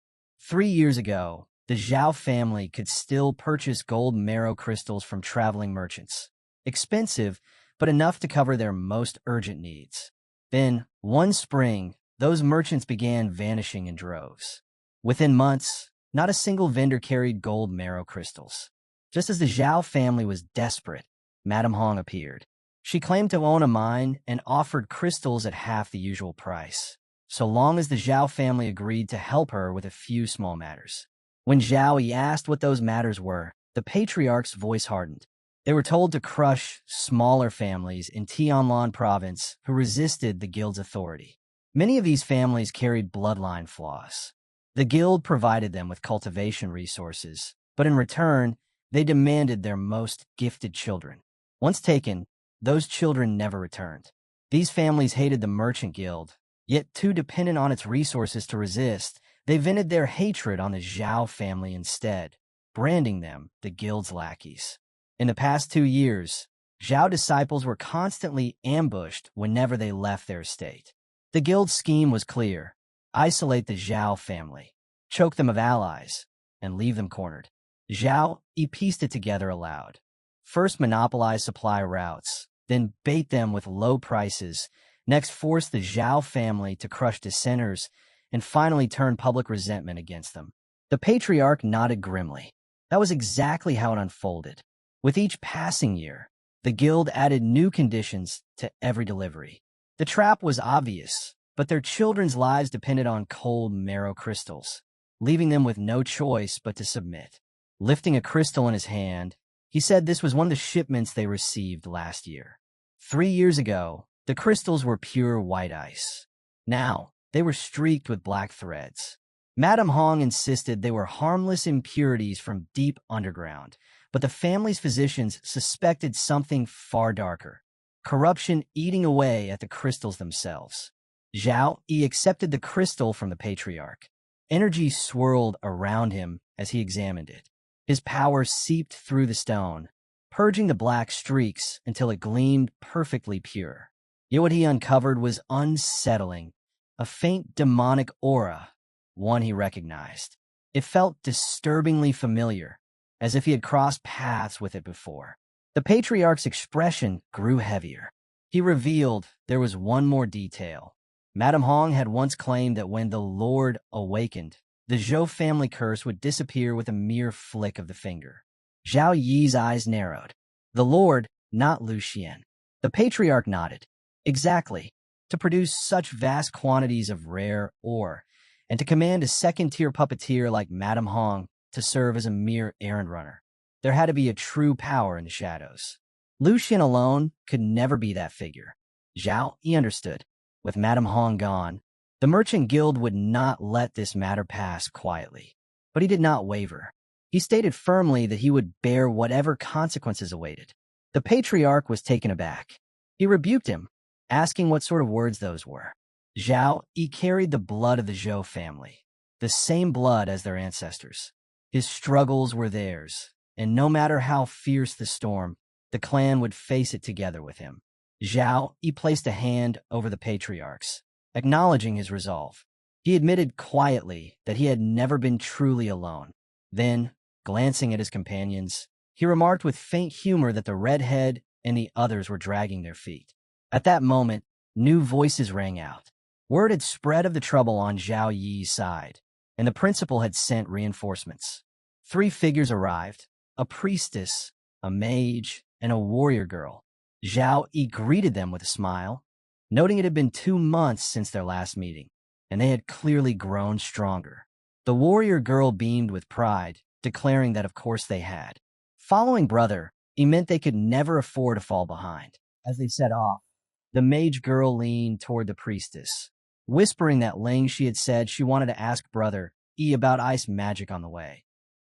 3 years ago, the Zhao family could still purchase gold marrow crystals from traveling merchants. Expensive, but enough to cover their most urgent needs. Then, one spring, those merchants began vanishing in droves. Within months, not a single vendor carried gold marrow crystals. Just as the Zhao family was desperate, Madame Hong appeared. She claimed to own a mine and offered crystals at half the usual price, so long as the Zhao family agreed to help her with a few small matters. When Zhao Yi asked what those matters were, the patriarch's voice hardened. They were told to crush smaller families in Tianlan province who resisted the guild's authority. Many of these families carried bloodline flaws. The guild provided them with cultivation resources, but in return, they demanded their most gifted children. Once taken, those children never returned. These families hated the merchant guild, yet too dependent on its resources to resist, they vented their hatred on the Zhao family instead, branding them the guild's lackeys. In the past 2 years, Zhao disciples were constantly ambushed whenever they left their estate. The guild's scheme was clear: isolate the Zhao family, choke them of allies, and leave them cornered. Zhao Yi pieced it together aloud. First monopolize supply routes, then bait them with low prices, next force the Zhao family to crush dissenters, and finally turn public resentment against them. The patriarch nodded grimly. That was exactly how it unfolded. With each passing year, the guild added new conditions to every delivery. The trap was obvious, but their children's lives depended on cold marrow crystals, leaving them with no choice but to submit. Lifting a crystal in his hand, he said this was one of the shipments they received last year. 3 years ago, the crystals were pure white ice. Now, they were streaked with black threads. Madame Hong insisted they were harmless impurities from deep underground, but the family's physicians suspected something far darker: corruption eating away at the crystals themselves. Zhao Yi accepted the crystal from the patriarch. Energy swirled around him as he examined it. His power seeped through the stone, purging the black streaks until it gleamed perfectly pure. Yet what he uncovered was unsettling, a faint demonic aura, one he recognized. It felt disturbingly familiar, as if he had crossed paths with it before. The patriarch's expression grew heavier. He revealed there was one more detail. Madame Hong had once claimed that when the Lord awakened, the Zhou family curse would disappear with a mere flick of the finger. Zhao Yi's eyes narrowed. The Lord, not Lucian. The patriarch nodded. Exactly. To produce such vast quantities of rare ore, and to command a second-tier puppeteer like Madame Hong to serve as a mere errand runner, there had to be a true power in the shadows. Lucian alone could never be that figure. Zhao Yi understood. With Madame Hong gone, the merchant guild would not let this matter pass quietly. But he did not waver. He stated firmly that he would bear whatever consequences awaited. The patriarch was taken aback. He rebuked him, asking what sort of words those were. Zhao Yi carried the blood of the Zhou family, the same blood as their ancestors. His struggles were theirs, and no matter how fierce the storm, the clan would face it together with him. Zhao Yi placed a hand over the patriarch's, acknowledging his resolve. He admitted quietly that he had never been truly alone. Then, glancing at his companions, he remarked with faint humor that the redhead and the others were dragging their feet. At that moment, new voices rang out. Word had spread of the trouble on Zhao Yi's side, and the principal had sent reinforcements. 3 figures arrived: a priestess, a mage, and a warrior girl. Zhao Yi greeted them with a smile, noting it had been 2 months since their last meeting, and they had clearly grown stronger. The warrior girl beamed with pride, declaring that of course they had. Following brother, he meant they could never afford to fall behind. As they set off, the mage girl leaned toward the priestess, whispering that Ling she had said she wanted to ask brother Yi about ice magic on the way.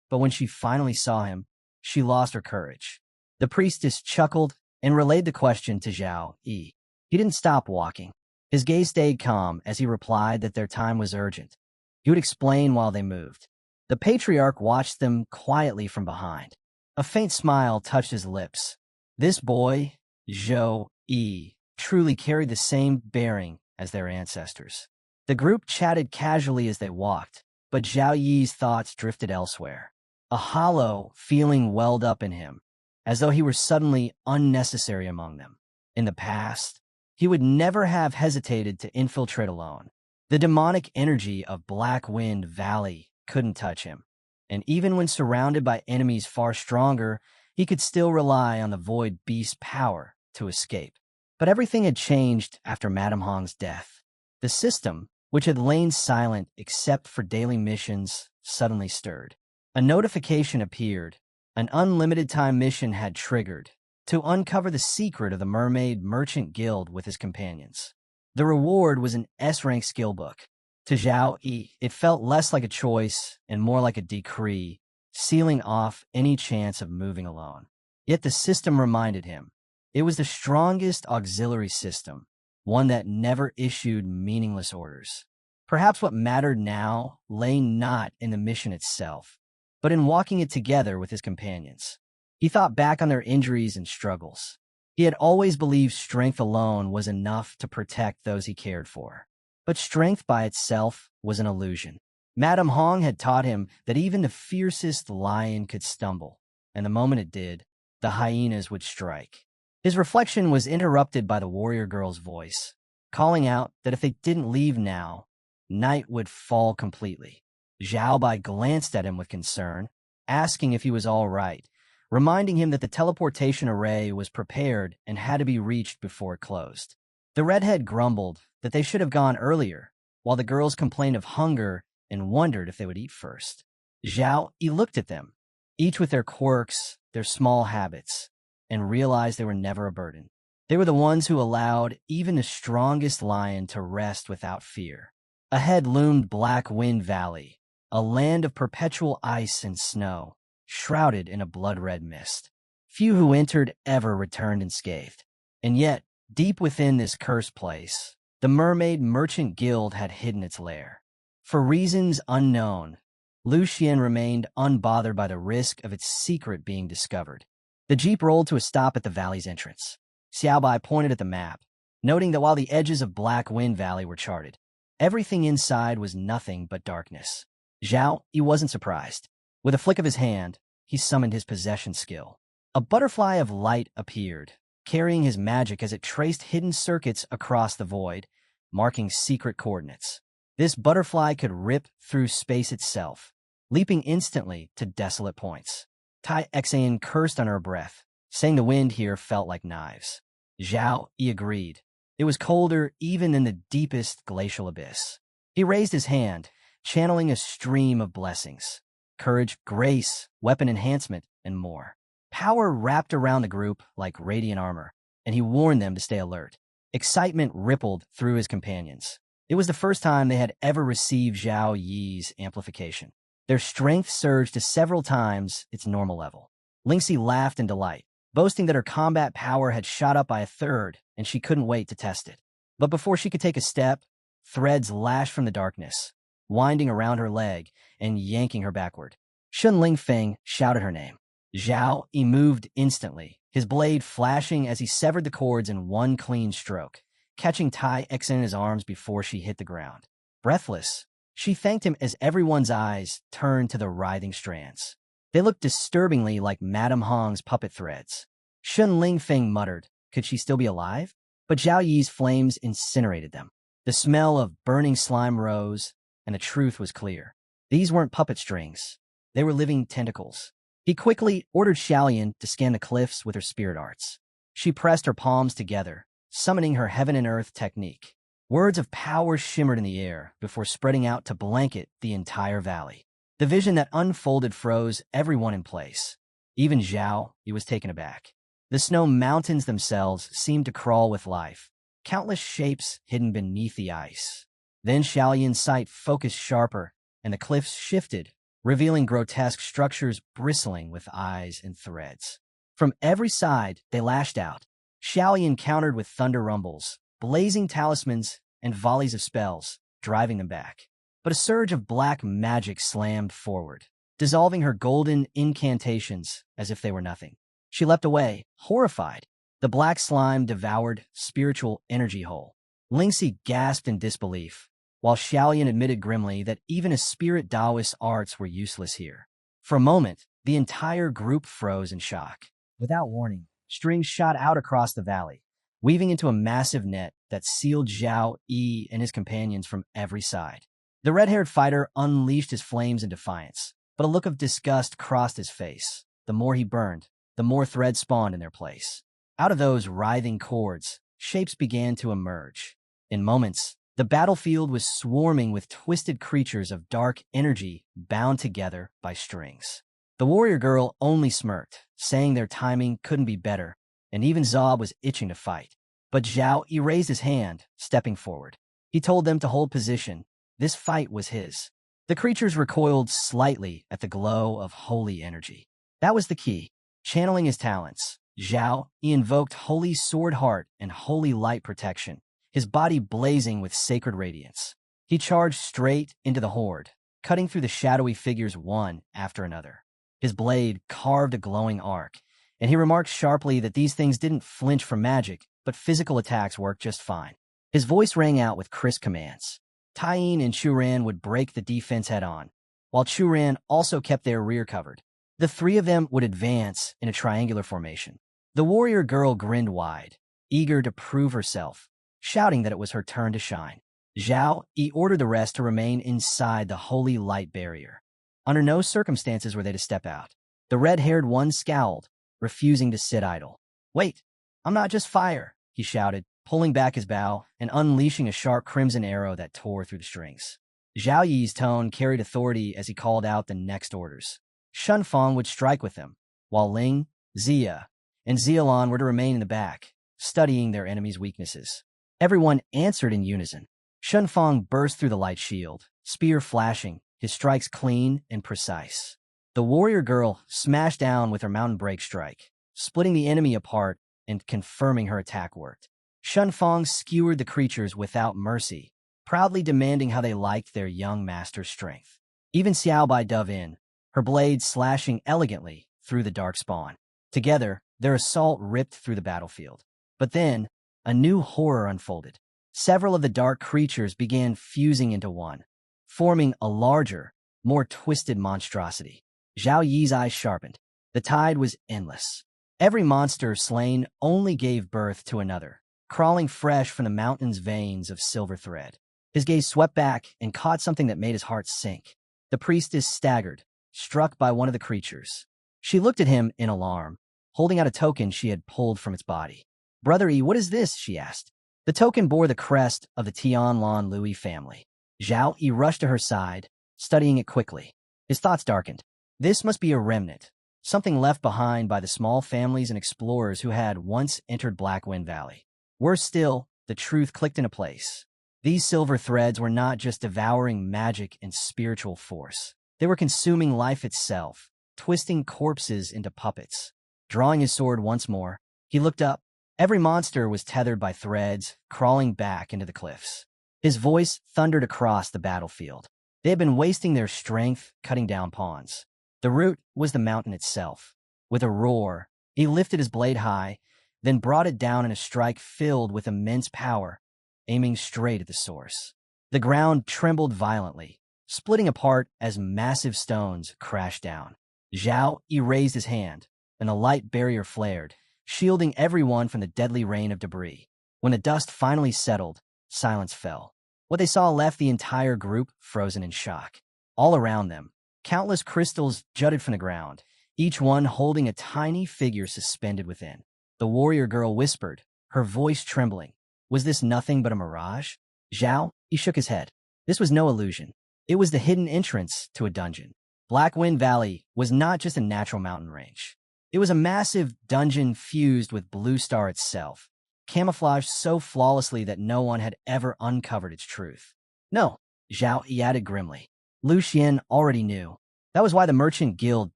But when she finally saw him, she lost her courage. The priestess chuckled and relayed the question to Zhao Yi. He didn't stop walking. His gaze stayed calm as he replied that their time was urgent. He would explain while they moved. The patriarch watched them quietly from behind. A faint smile touched his lips. This boy, Zhou Yi, truly carried the same bearing as their ancestors. The group chatted casually as they walked, but Zhao Yi's thoughts drifted elsewhere. A hollow feeling welled up in him, as though he were suddenly unnecessary among them. In the past, he would never have hesitated to infiltrate alone. The demonic energy of Black Wind Valley couldn't touch him, and even when surrounded by enemies far stronger, he could still rely on the Void Beast's power to escape. But everything had changed after Madame Hong's death. The system, which had lain silent except for daily missions, suddenly stirred. A notification appeared. An unlimited time mission had triggered to uncover the secret of the Mermaid Merchant Guild with his companions. The reward was an S-rank skill book. To Zhao Yi, it felt less like a choice and more like a decree, sealing off any chance of moving alone. Yet the system reminded him. It was the strongest auxiliary system, one that never issued meaningless orders. Perhaps what mattered now lay not in the mission itself, but in walking it together with his companions. He thought back on their injuries and struggles. He had always believed strength alone was enough to protect those he cared for. But strength by itself was an illusion. Madame Hong had taught him that even the fiercest lion could stumble, and the moment it did, the hyenas would strike. His reflection was interrupted by the warrior girl's voice, calling out that if they didn't leave now, night would fall completely. Zhao Bai glanced at him with concern, asking if he was all right, reminding him that the teleportation array was prepared and had to be reached before it closed. The redhead grumbled that they should have gone earlier, while the girls complained of hunger and wondered if they would eat first. Zhao Yi looked at them, each with their quirks, their small habits, and realized they were never a burden. They were the ones who allowed even the strongest lion to rest without fear. Ahead loomed Black Wind Valley, a land of perpetual ice and snow, shrouded in a blood-red mist. Few who entered ever returned unscathed. And yet, deep within this cursed place, the Mermaid Merchant Guild had hidden its lair. For reasons unknown, Lu Xian remained unbothered by the risk of its secret being discovered. The jeep rolled to a stop at the valley's entrance. Xiao Bai pointed at the map, noting that while the edges of Black Wind Valley were charted, everything inside was nothing but darkness. Zhao Yi wasn't surprised. With a flick of his hand, he summoned his possession skill. A butterfly of light appeared, carrying his magic as it traced hidden circuits across the void, marking secret coordinates. This butterfly could rip through space itself, leaping instantly to desolate points. Tai Xan cursed under her breath, saying the wind here felt like knives. Zhao Yi agreed. It was colder even than the deepest glacial abyss. He raised his hand, channeling a stream of blessings. Courage, grace, weapon enhancement, and more. Power wrapped around the group like radiant armor, and he warned them to stay alert. Excitement rippled through his companions. It was the first time they had ever received Zhao Yi's amplification. Their strength surged to several times its normal level. Lingxi laughed in delight, boasting that her combat power had shot up by a third, and she couldn't wait to test it. But before she could take a step, threads lashed from the darkness, winding around her leg and yanking her backward. Shun Lingfeng shouted her name. Zhao Yi moved instantly, his blade flashing as he severed the cords in one clean stroke, catching Tai Xen in his arms before she hit the ground. Breathless, she thanked him as everyone's eyes turned to the writhing strands. They looked disturbingly like Madame Hong's puppet threads. Shun Lingfeng muttered, could she still be alive? But Zhao Yi's flames incinerated them. The smell of burning slime rose, and the truth was clear. These weren't puppet strings. They were living tentacles. He quickly ordered Xiaolian to scan the cliffs with her spirit arts. She pressed her palms together, summoning her heaven and earth technique. Words of power shimmered in the air before spreading out to blanket the entire valley. The vision that unfolded froze everyone in place. Even Zhao, he was taken aback. The snow mountains themselves seemed to crawl with life, countless shapes hidden beneath the ice. Then Xiaolian's sight focused sharper, and the cliffs shifted, revealing grotesque structures bristling with eyes and threads. From every side, they lashed out. Xiaolian countered with thunder rumbles, blazing talismans, and volleys of spells, driving them back. But a surge of black magic slammed forward, dissolving her golden incantations as if they were nothing. She leapt away, horrified. The black slime devoured spiritual energy whole. Lingxi gasped in disbelief, while Xiaolian admitted grimly that even his spirit Taoist arts were useless here. For a moment, the entire group froze in shock. Without warning, strings shot out across the valley, weaving into a massive net that sealed Zhao Yi and his companions from every side. The red-haired fighter unleashed his flames in defiance, but a look of disgust crossed his face. The more he burned, the more threads spawned in their place. Out of those writhing cords, shapes began to emerge. In moments, the battlefield was swarming with twisted creatures of dark energy bound together by strings. The warrior girl only smirked, saying their timing couldn't be better, and even Zob was itching to fight. But Zhao Yi raised his hand, stepping forward. He told them to hold position. This fight was his. The creatures recoiled slightly at the glow of holy energy. That was the key. Channeling his talents, Zhao Yi invoked Holy Sword Heart and Holy Light Protection, his body blazing with sacred radiance. He charged straight into the horde, cutting through the shadowy figures one after another. His blade carved a glowing arc, and he remarked sharply that these things didn't flinch from magic, but physical attacks worked just fine. His voice rang out with crisp commands. Tyene and Churan would break the defense head-on, while Churan also kept their rear covered. The three of them would advance in a triangular formation. The warrior girl grinned wide, eager to prove herself, shouting that it was her turn to shine. Zhao Yi ordered the rest to remain inside the holy light barrier. Under no circumstances were they to step out. The red-haired one scowled, refusing to sit idle. "Wait, I'm not just fire," he shouted, pulling back his bow and unleashing a sharp crimson arrow that tore through the strings. Zhao Yi's tone carried authority as he called out the next orders. Shunfang would strike with them, while Ling, Xia, and Xialan were to remain in the back, studying their enemy's weaknesses. Everyone answered in unison. Shunfang burst through the light shield, spear flashing, his strikes clean and precise. The warrior girl smashed down with her mountain break strike, splitting the enemy apart and confirming her attack worked. Shunfang skewered the creatures without mercy, proudly demanding how they liked their young master's strength. Even Xiaobai dove in, her blade slashing elegantly through the dark spawn. Together, their assault ripped through the battlefield. But then, a new horror unfolded. Several of the dark creatures began fusing into one, forming a larger, more twisted monstrosity. Zhao Yi's eyes sharpened. The tide was endless. Every monster slain only gave birth to another, crawling fresh from the mountain's veins of silver thread. His gaze swept back and caught something that made his heart sink. The priestess staggered, struck by one of the creatures. She looked at him in alarm, holding out a token she had pulled from its body. "Brother Yi, what is this?" she asked. The token bore the crest of the Tianlan Lui family. Zhao Yi rushed to her side, studying it quickly. His thoughts darkened. This must be a remnant, something left behind by the small families and explorers who had once entered Blackwind Valley. Worse still, the truth clicked into place. These silver threads were not just devouring magic and spiritual force. They were consuming life itself, twisting corpses into puppets. Drawing his sword once more, he looked up. Every monster was tethered by threads, crawling back into the cliffs. His voice thundered across the battlefield. They had been wasting their strength, cutting down pawns. The root was the mountain itself. With a roar, he lifted his blade high, then brought it down in a strike filled with immense power, aiming straight at the source. The ground trembled violently, splitting apart as massive stones crashed down. Zhao Yi raised his hand, and the light barrier flared, shielding everyone from the deadly rain of debris. When the dust finally settled, silence fell. What they saw left the entire group frozen in shock. All around them, countless crystals jutted from the ground, each one holding a tiny figure suspended within. The warrior girl whispered, her voice trembling. Was this nothing but a mirage? Zhao, he shook his head. This was no illusion. It was the hidden entrance to a dungeon. Blackwind Valley was not just a natural mountain range. It was a massive dungeon fused with Blue Star itself, camouflaged so flawlessly that no one had ever uncovered its truth. No, Zhao Yi added grimly. Lu Xian already knew. That was why the Merchant Guild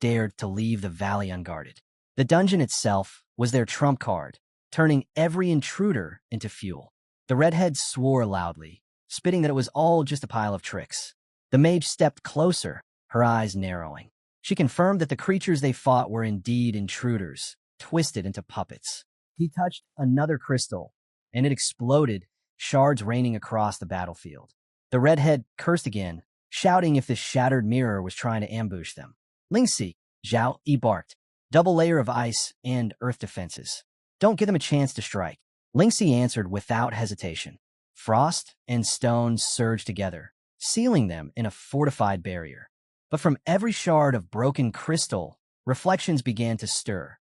dared to leave the valley unguarded. The dungeon itself was their trump card, turning every intruder into fuel. The redhead swore loudly, spitting that it was all just a pile of tricks. The mage stepped closer, her eyes narrowing. She confirmed that the creatures they fought were indeed intruders, twisted into puppets. He touched another crystal, and it exploded, shards raining across the battlefield. The redhead cursed again, shouting if this shattered mirror was trying to ambush them. Lingxi, Zhao Yi barked. Double layer of ice and earth defenses. Don't give them a chance to strike. Lingxi answered without hesitation. Frost and stone surged together, sealing them in a fortified barrier. But from every shard of broken crystal, reflections began to stir,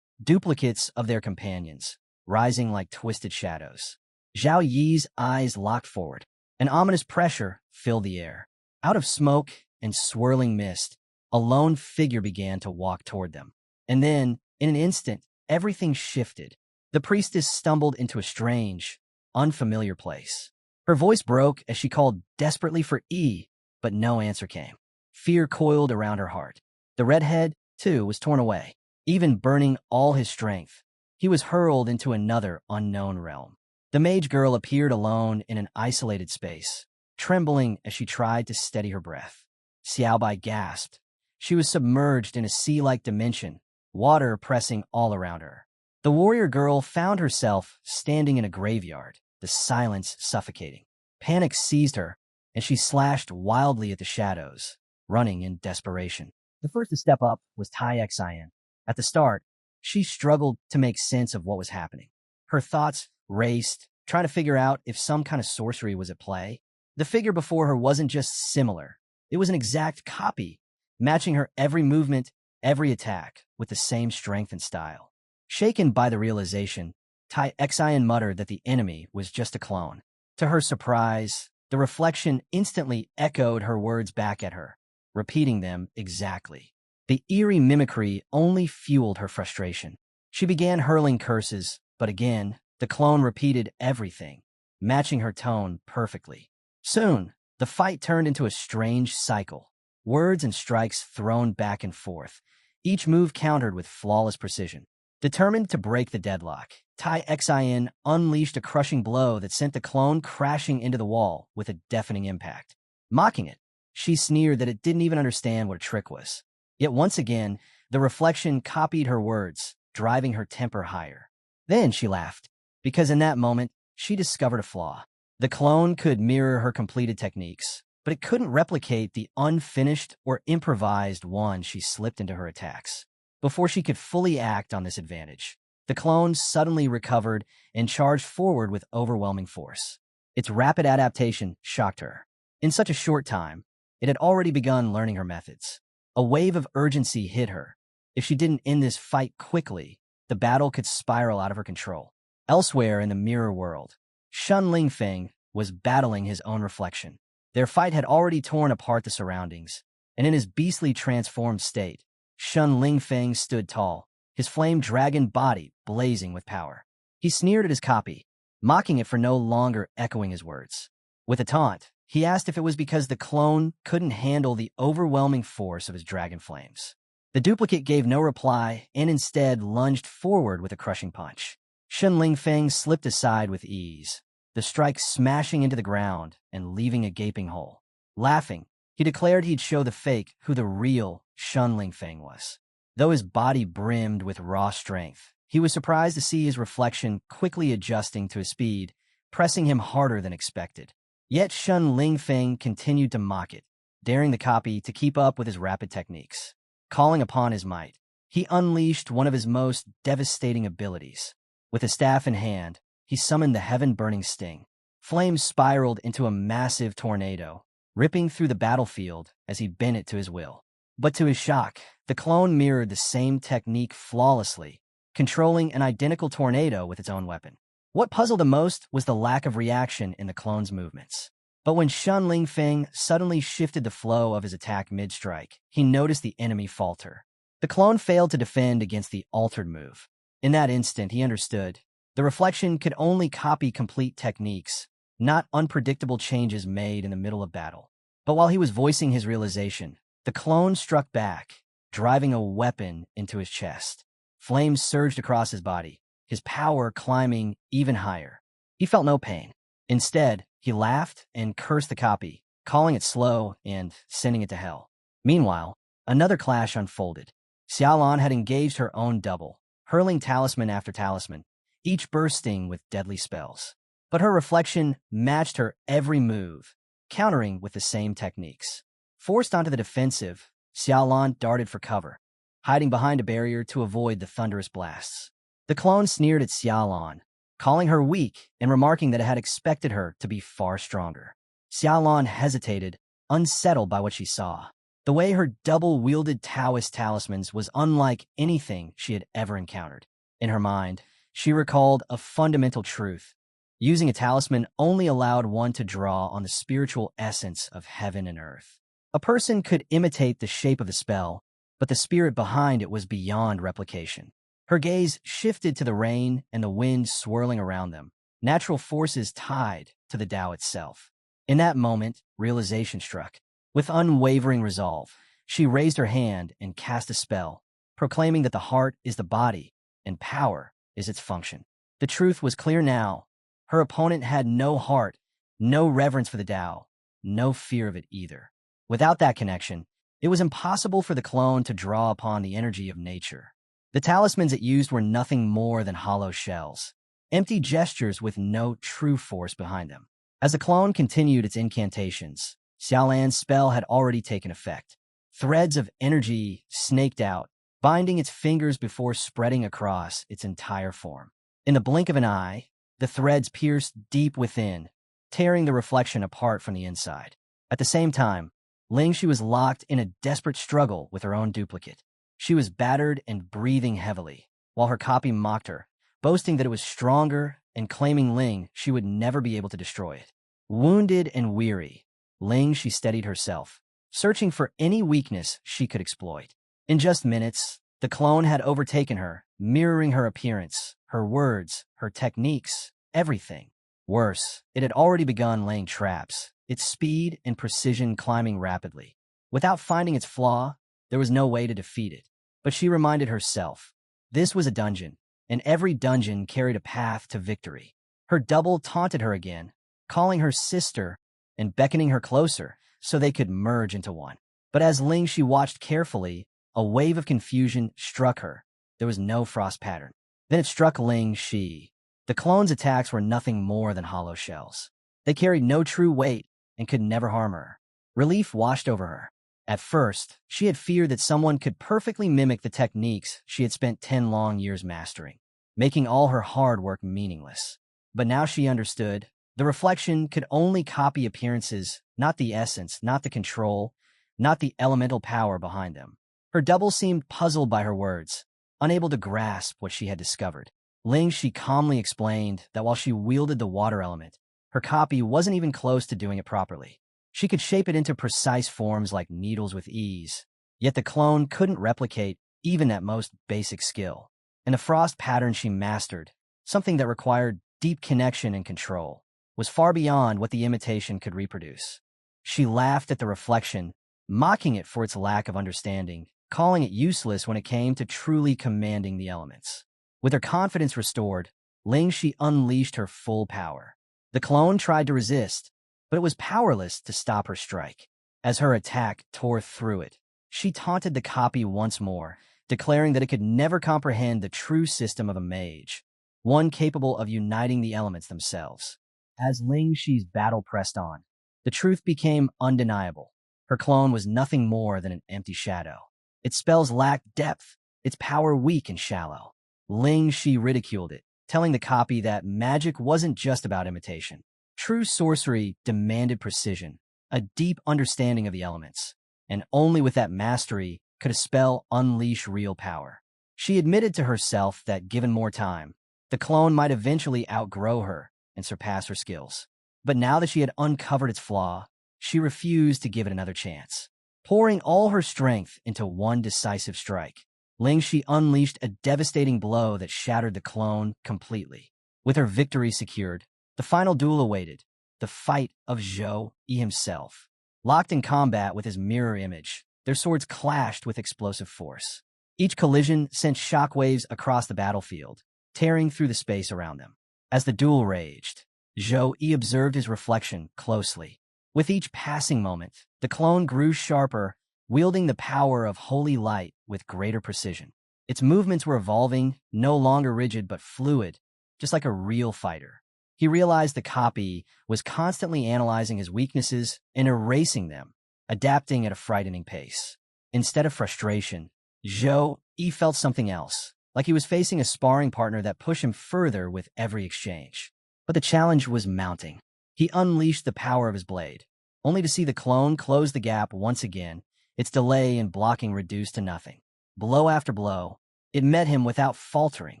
duplicates of their companions, rising like twisted shadows. Zhao Yi's eyes locked forward. An ominous pressure filled the air. Out of smoke and swirling mist, a lone figure began to walk toward them. And then, in an instant, everything shifted. The priestess stumbled into a strange, unfamiliar place. Her voice broke as she called desperately for E, but no answer came. Fear coiled around her heart. The redhead, too, was torn away, even burning all his strength. He was hurled into another unknown realm. The mage girl appeared alone in an isolated space, trembling as she tried to steady her breath. Xiaobai gasped. She was submerged in a sea-like dimension, water pressing all around her. The warrior girl found herself standing in a graveyard, the silence suffocating. Panic seized her, and she slashed wildly at the shadows, running in desperation. The first to step up was Tai Xian. At the start, she struggled to make sense of what was happening. Her thoughts raced, trying to figure out if some kind of sorcery was at play. The figure before her wasn't just similar. It was an exact copy, matching her every movement, every attack, with the same strength and style. Shaken by the realization, Tai Xian muttered that the enemy was just a clone. To her surprise, the reflection instantly echoed her words back at her, repeating them exactly. The eerie mimicry only fueled her frustration. She began hurling curses, but again, the clone repeated everything, matching her tone perfectly. Soon, the fight turned into a strange cycle. Words and strikes thrown back and forth, each move countered with flawless precision. Determined to break the deadlock, Tai Xian unleashed a crushing blow that sent the clone crashing into the wall with a deafening impact. Mocking it, she sneered that it didn't even understand what a trick was. Yet once again, the reflection copied her words, driving her temper higher. Then she laughed, because in that moment, she discovered a flaw. The clone could mirror her completed techniques, but it couldn't replicate the unfinished or improvised one she slipped into her attacks. Before she could fully act on this advantage, the clone suddenly recovered and charged forward with overwhelming force. Its rapid adaptation shocked her. In such a short time, it had already begun learning her methods. A wave of urgency hit her. If she didn't end this fight quickly, the battle could spiral out of her control. Elsewhere in the mirror world, Shun Lingfeng was battling his own reflection. Their fight had already torn apart the surroundings, and in his beastly transformed state, Shun Lingfeng stood tall, his flame dragon body blazing with power. He sneered at his copy, mocking it for no longer echoing his words. With a taunt, he asked if it was because the clone couldn't handle the overwhelming force of his dragon flames. The duplicate gave no reply and instead lunged forward with a crushing punch. Shun Lingfeng slipped aside with ease, the strike smashing into the ground and leaving a gaping hole. Laughing, he declared he'd show the fake who the real Shun Lingfeng was. Though his body brimmed with raw strength, he was surprised to see his reflection quickly adjusting to his speed, pressing him harder than expected. Yet Shun Lingfeng continued to mock it, daring the copy to keep up with his rapid techniques. Calling upon his might, he unleashed one of his most devastating abilities. With a staff in hand, he summoned the heaven-burning sting. Flames spiraled into a massive tornado, ripping through the battlefield as he bent it to his will. But to his shock, the clone mirrored the same technique flawlessly, controlling an identical tornado with its own weapon. What puzzled him most was the lack of reaction in the clone's movements. But when Shun Lingfeng suddenly shifted the flow of his attack mid-strike, he noticed the enemy falter. The clone failed to defend against the altered move. In that instant, he understood. The reflection could only copy complete techniques, not unpredictable changes made in the middle of battle. But while he was voicing his realization, the clone struck back, driving a weapon into his chest. Flames surged across his body, his power climbing even higher. He felt no pain. Instead, he laughed and cursed the copy, calling it slow and sending it to hell. Meanwhile, another clash unfolded. Xiaolan had engaged her own double, hurling talisman after talisman, each bursting with deadly spells. But her reflection matched her every move, countering with the same techniques. Forced onto the defensive, Xiaolan darted for cover, hiding behind a barrier to avoid the thunderous blasts. The clone sneered at Xiaolan, calling her weak and remarking that it had expected her to be far stronger. Xiaolan hesitated, unsettled by what she saw. The way her double-wielded Taoist talismans was unlike anything she had ever encountered. In her mind, she recalled a fundamental truth. Using a talisman only allowed one to draw on the spiritual essence of heaven and earth. A person could imitate the shape of the spell, but the spirit behind it was beyond replication. Her gaze shifted to the rain and the wind swirling around them, natural forces tied to the Tao itself. In that moment, realization struck. With unwavering resolve, she raised her hand and cast a spell, proclaiming that the heart is the body and power is its function. The truth was clear now. Her opponent had no heart, no reverence for the Tao, no fear of it either. Without that connection, it was impossible for the clone to draw upon the energy of nature. The talismans it used were nothing more than hollow shells, empty gestures with no true force behind them. As the clone continued its incantations, Xiaolan's spell had already taken effect. Threads of energy snaked out, binding its fingers before spreading across its entire form. In the blink of an eye, the threads pierced deep within, tearing the reflection apart from the inside. At the same time, Lingxi was locked in a desperate struggle with her own duplicate. She was battered and breathing heavily, while her copy mocked her, boasting that it was stronger and claiming Ling she would never be able to destroy it. Wounded and weary, Lingxi steadied herself, searching for any weakness she could exploit. In just minutes, the clone had overtaken her, mirroring her appearance, her words, her techniques, everything. Worse, it had already begun laying traps, its speed and precision climbing rapidly. Without finding its flaw, there was no way to defeat it. But she reminded herself, this was a dungeon, and every dungeon carried a path to victory. Her double taunted her again, calling her sister and beckoning her closer so they could merge into one. But as Lingxi watched carefully, a wave of confusion struck her. There was no frost pattern. Then it struck Lingxi. The clone's attacks were nothing more than hollow shells. They carried no true weight and could never harm her. Relief washed over her. At first, she had feared that someone could perfectly mimic the techniques she had spent 10 long years mastering, making all her hard work meaningless. But now she understood. The reflection could only copy appearances, not the essence, not the control, not the elemental power behind them. Her double seemed puzzled by her words, unable to grasp what she had discovered. Lingxi calmly explained that while she wielded the water element, her copy wasn't even close to doing it properly. She could shape it into precise forms like needles with ease, yet the clone couldn't replicate even that most basic skill. And the frost pattern she mastered, something that required deep connection and control, was far beyond what the imitation could reproduce. She laughed at the reflection, mocking it for its lack of understanding, calling it useless when it came to truly commanding the elements. With her confidence restored, Lingxi unleashed her full power. The clone tried to resist, but it was powerless to stop her strike. As her attack tore through it, she taunted the copy once more, declaring that it could never comprehend the true system of a mage, one capable of uniting the elements themselves. As Lingxi's battle pressed on, the truth became undeniable. Her clone was nothing more than an empty shadow. Its spells lacked depth, its power weak and shallow. Lingxi ridiculed it, telling the copy that magic wasn't just about imitation. True sorcery demanded precision, a deep understanding of the elements, and only with that mastery could a spell unleash real power. She admitted to herself that given more time, the clone might eventually outgrow her and surpass her skills. But now that she had uncovered its flaw, she refused to give it another chance. Pouring all her strength into one decisive strike, Lingxi unleashed a devastating blow that shattered the clone completely. With her victory secured, the final duel awaited, the fight of Zhou Yi himself. Locked in combat with his mirror image, their swords clashed with explosive force. Each collision sent shockwaves across the battlefield, tearing through the space around them. As the duel raged, Zhou Yi observed his reflection closely. With each passing moment, the clone grew sharper, wielding the power of holy light with greater precision. Its movements were evolving, no longer rigid but fluid, just like a real fighter. He realized the copy was constantly analyzing his weaknesses and erasing them, adapting at a frightening pace. Instead of frustration, Zhou Yi felt something else, like he was facing a sparring partner that pushed him further with every exchange. But the challenge was mounting. He unleashed the power of his blade, only to see the clone close the gap once again, its delay in blocking reduced to nothing. Blow after blow, it met him without faltering.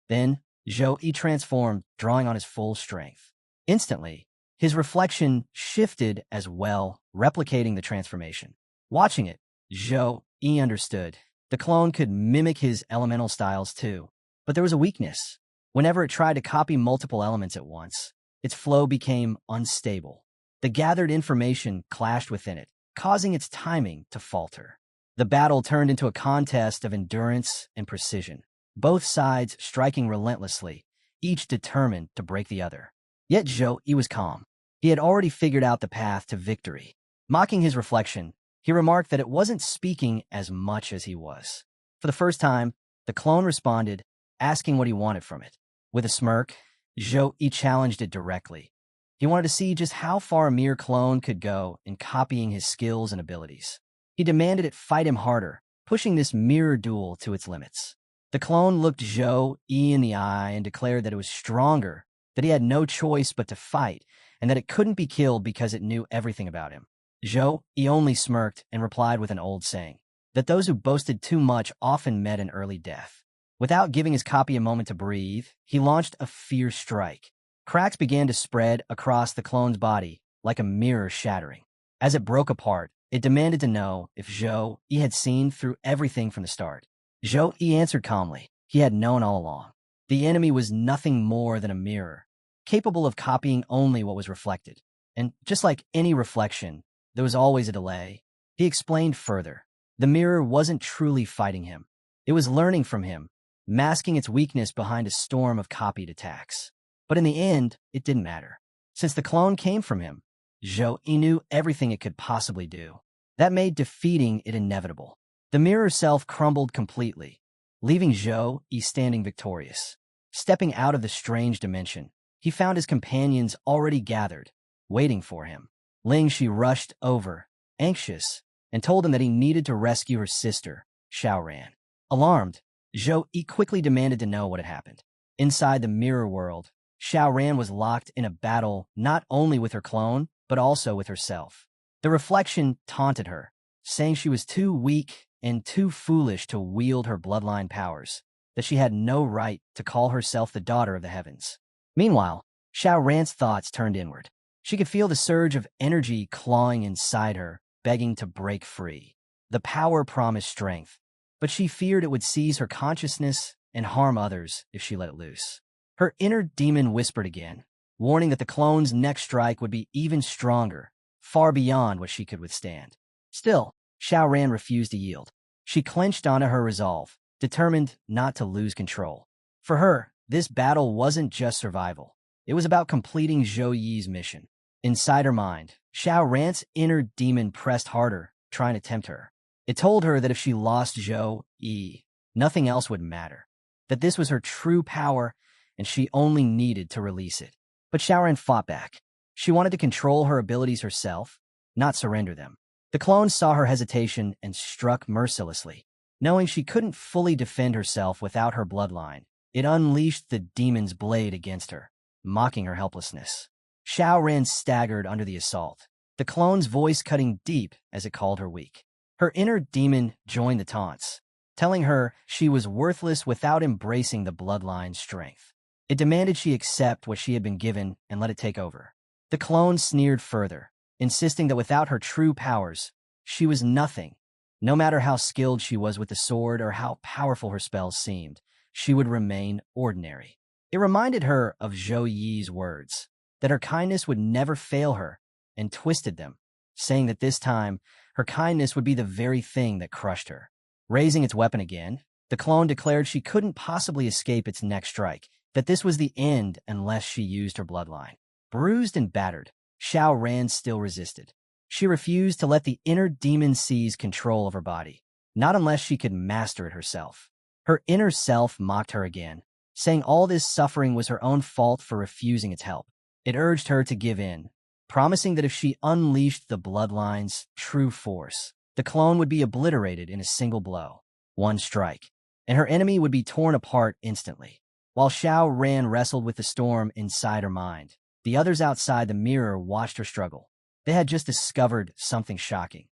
Then, Zhou-Yi transformed, drawing on his full strength. Instantly, his reflection shifted as well, replicating the transformation. Watching it, Zhou-Yi understood. The clone could mimic his elemental styles too, but there was a weakness. Whenever it tried to copy multiple elements at once, its flow became unstable. The gathered information clashed within it, causing its timing to falter. The battle turned into a contest of endurance and precision, both sides striking relentlessly, each determined to break the other. Yet Zhou-Yi was calm. He had already figured out the path to victory. Mocking his reflection, he remarked that it wasn't speaking as much as he was. For the first time, the clone responded, asking what he wanted from it. With a smirk, Zhou-Yi challenged it directly. He wanted to see just how far a mere clone could go in copying his skills and abilities. He demanded it fight him harder, pushing this mirror duel to its limits. The clone looked Zhou-Yi in the eye and declared that it was stronger, that he had no choice but to fight, and that it couldn't be killed because it knew everything about him. Zhou-Yi only smirked and replied with an old saying, that those who boasted too much often met an early death. Without giving his copy a moment to breathe, he launched a fierce strike. Cracks began to spread across the clone's body, like a mirror shattering. As it broke apart, it demanded to know if Zhou-Yi had seen through everything from the start. Zhou-Yi answered calmly. He had known all along. The enemy was nothing more than a mirror, capable of copying only what was reflected. And just like any reflection, there was always a delay. He explained further. The mirror wasn't truly fighting him. It was learning from him, masking its weakness behind a storm of copied attacks. But in the end, it didn't matter. Since the clone came from him, Zhou-Yi knew everything it could possibly do. That made defeating it inevitable. The mirror self crumbled completely, leaving Zhou-Yi standing victorious. Stepping out of the strange dimension, he found his companions already gathered, waiting for him. Ling-Shi rushed over, anxious, and told him that he needed to rescue her sister, Churan. Alarmed, Zhou-Yi quickly demanded to know what had happened. Inside the mirror world, Churan was locked in a battle not only with her clone, but also with herself. The reflection taunted her, saying she was too weak and too foolish to wield her bloodline powers, that she had no right to call herself the daughter of the heavens. Meanwhile, Churan's thoughts turned inward. She could feel the surge of energy clawing inside her, begging to break free. The power promised strength, but she feared it would seize her consciousness and harm others if she let it loose. Her inner demon whispered again, warning that the clone's next strike would be even stronger, far beyond what she could withstand. Still, Churan refused to yield. She clenched onto her resolve, determined not to lose control. For her, this battle wasn't just survival. It was about completing Zhou-Yi's mission. Inside her mind, Churan's inner demon pressed harder, trying to tempt her. It told her that if she lost Zhou-Yi, nothing else would matter. That this was her true power, and she only needed to release it. But Churan fought back. She wanted to control her abilities herself, not surrender them. The clone saw her hesitation and struck mercilessly. Knowing she couldn't fully defend herself without her bloodline, it unleashed the demon's blade against her, mocking her helplessness. Churan staggered under the assault, the clone's voice cutting deep as it called her weak. Her inner demon joined the taunts, telling her she was worthless without embracing the bloodline's strength. It demanded she accept what she had been given and let it take over. The clone sneered further, insisting that without her true powers, she was nothing. No matter how skilled she was with the sword or how powerful her spells seemed, she would remain ordinary. It reminded her of Zhou-Yi's words, that her kindness would never fail her, and twisted them, saying that this time, her kindness would be the very thing that crushed her. Raising its weapon again, the clone declared she couldn't possibly escape its next strike, that this was the end unless she used her bloodline. Bruised and battered, Churan still resisted. She refused to let the inner demon seize control of her body, not unless she could master it herself. Her inner self mocked her again, saying all this suffering was her own fault for refusing its help. It urged her to give in, promising that if she unleashed the bloodline's true force, the clone would be obliterated in a single blow. One strike, and her enemy would be torn apart instantly. While Xiao Ran wrestled with the storm inside her mind, the others outside the mirror watched her struggle. They had just discovered something shocking.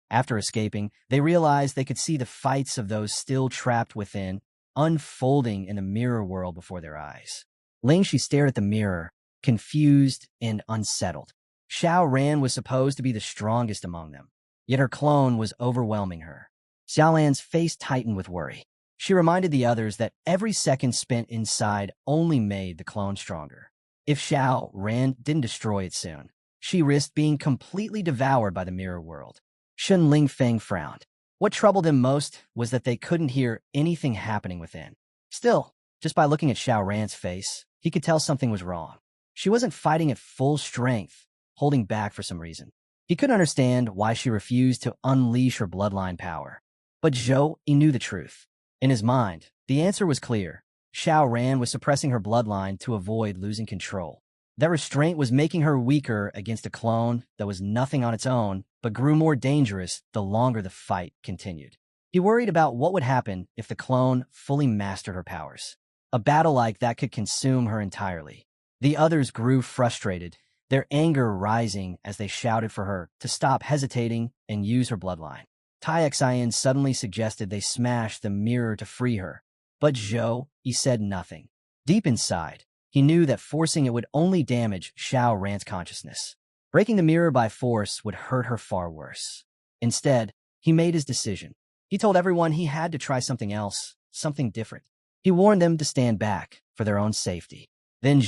After escaping, they realized they could see the fights of those still trapped within, unfolding in the mirror world before their eyes. She stared at the mirror, confused and unsettled. Xiao Ran was supposed to be the strongest among them, yet her clone was overwhelming her. Xiao Lan's face tightened with worry. She reminded the others that every second spent inside only made the clone stronger. If Xiao Ran didn't destroy it soon, she risked being completely devoured by the mirror world. Shun Lingfeng frowned. What troubled him most was that they couldn't hear anything happening within. Still, just by looking at Xiao Ran's face, he could tell something was wrong. She wasn't fighting at full strength, holding back for some reason. He couldn't understand why she refused to unleash her bloodline power. But he knew the truth. In his mind, the answer was clear. Xiao Ran was suppressing her bloodline to avoid losing control. That restraint was making her weaker against a clone that was nothing on its own, but grew more dangerous the longer the fight continued. He worried about what would happen if the clone fully mastered her powers. A battle like that could consume her entirely. The others grew frustrated, their anger rising as they shouted for her to stop hesitating and use her bloodline. Tai Xian suddenly suggested they smash the mirror to free her, but he said nothing. Deep inside, he knew that forcing it would only damage Xiao Ran's consciousness. Breaking the mirror by force would hurt her far worse. Instead, he made his decision. He told everyone he had to try something else, something different. He warned them to stand back for their own safety. Then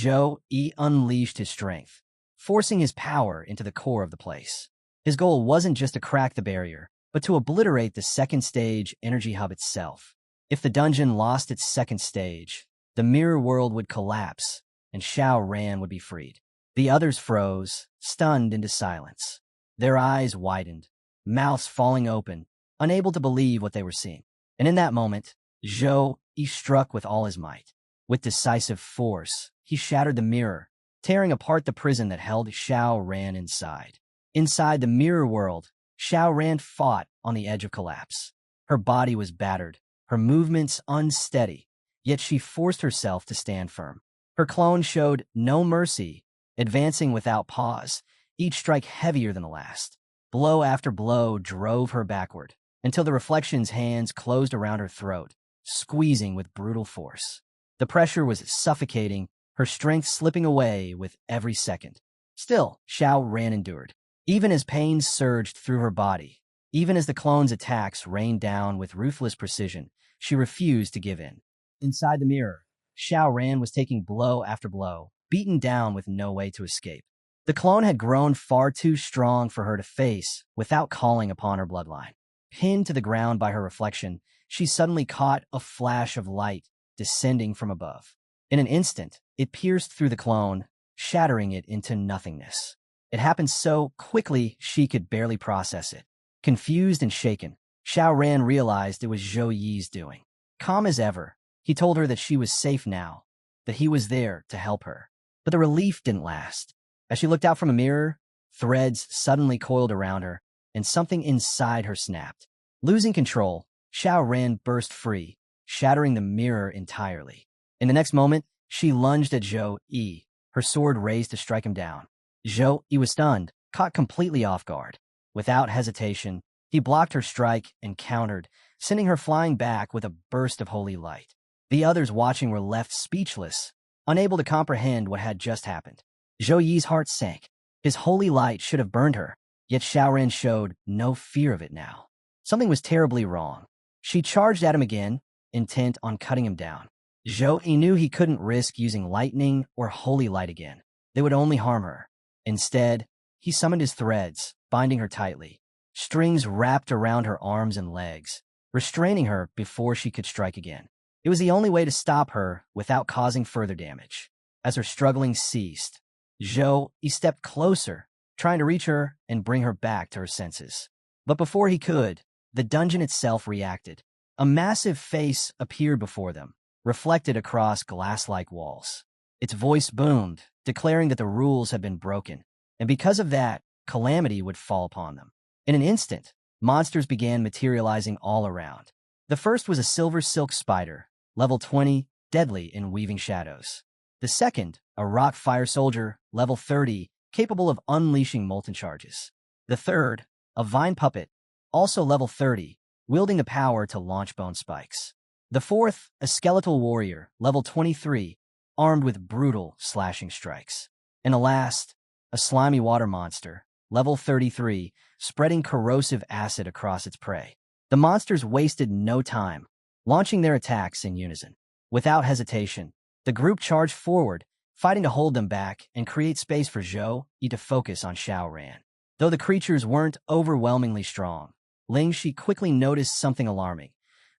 he unleashed his strength, forcing his power into the core of the place. His goal wasn't just to crack the barrier, but to obliterate the second stage energy hub itself. If the dungeon lost its second stage, the mirror world would collapse, and Xiao Ran would be freed. The others froze, stunned into silence. Their eyes widened, mouths falling open, unable to believe what they were seeing. And in that moment, he struck with all his might. With decisive force, he shattered the mirror, tearing apart the prison that held Xiao Ran inside. Inside the mirror world, Xiao Ran fought on the edge of collapse. Her body was battered, her movements unsteady, yet she forced herself to stand firm. Her clone showed no mercy, advancing without pause, each strike heavier than the last. Blow after blow drove her backward, until the reflection's hands closed around her throat, squeezing with brutal force. The pressure was suffocating, her strength slipping away with every second. Still, Xiao Ran endured. Even as pain surged through her body, even as the clone's attacks rained down with ruthless precision, she refused to give in. Inside the mirror, Xiao Ran was taking blow after blow, beaten down with no way to escape. The clone had grown far too strong for her to face without calling upon her bloodline. Pinned to the ground by her reflection, she suddenly caught a flash of light descending from above. In an instant, it pierced through the clone, shattering it into nothingness. It happened so quickly she could barely process it. Confused and shaken, Xiao Ran realized it was Zhou Yi's doing. Calm as ever, he told her that she was safe now, that he was there to help her. But the relief didn't last. As she looked out from a mirror, threads suddenly coiled around her, and something inside her snapped. Losing control, Xiao Ran burst free, shattering the mirror entirely. In the next moment, she lunged at Zhou Yi, her sword raised to strike him down. Zhou Yi was stunned, caught completely off guard. Without hesitation, he blocked her strike and countered, sending her flying back with a burst of holy light. The others watching were left speechless, unable to comprehend what had just happened. Zhou Yi's heart sank. His holy light should have burned her, yet Xiao Ran showed no fear of it now. Something was terribly wrong. She charged at him again, intent on cutting him down. Zhou Yi knew he couldn't risk using lightning or holy light again. They would only harm her. Instead, he summoned his threads, binding her tightly. Strings wrapped around her arms and legs, restraining her before she could strike again. It was the only way to stop her without causing further damage. As her struggling ceased, Zhou Yi stepped closer, trying to reach her and bring her back to her senses. But before he could, the dungeon itself reacted. A massive face appeared before them, reflected across glass-like walls. Its voice boomed, declaring that the rules had been broken, and because of that, calamity would fall upon them. In an instant, monsters began materializing all around. The first was a silver silk spider, level 20, deadly in weaving shadows. The second, a rock fire soldier, level 30, capable of unleashing molten charges. The third, a vine puppet, also level 30, wielding the power to launch bone spikes. The fourth, a skeletal warrior, level 23, armed with brutal slashing strikes. And the last, a slimy water monster, level 33, spreading corrosive acid across its prey. The monsters wasted no time, launching their attacks in unison. Without hesitation, the group charged forward, fighting to hold them back and create space for Zhou Yi to focus on Xiao Ran. Though the creatures weren't overwhelmingly strong, Ling Shi quickly noticed something alarming.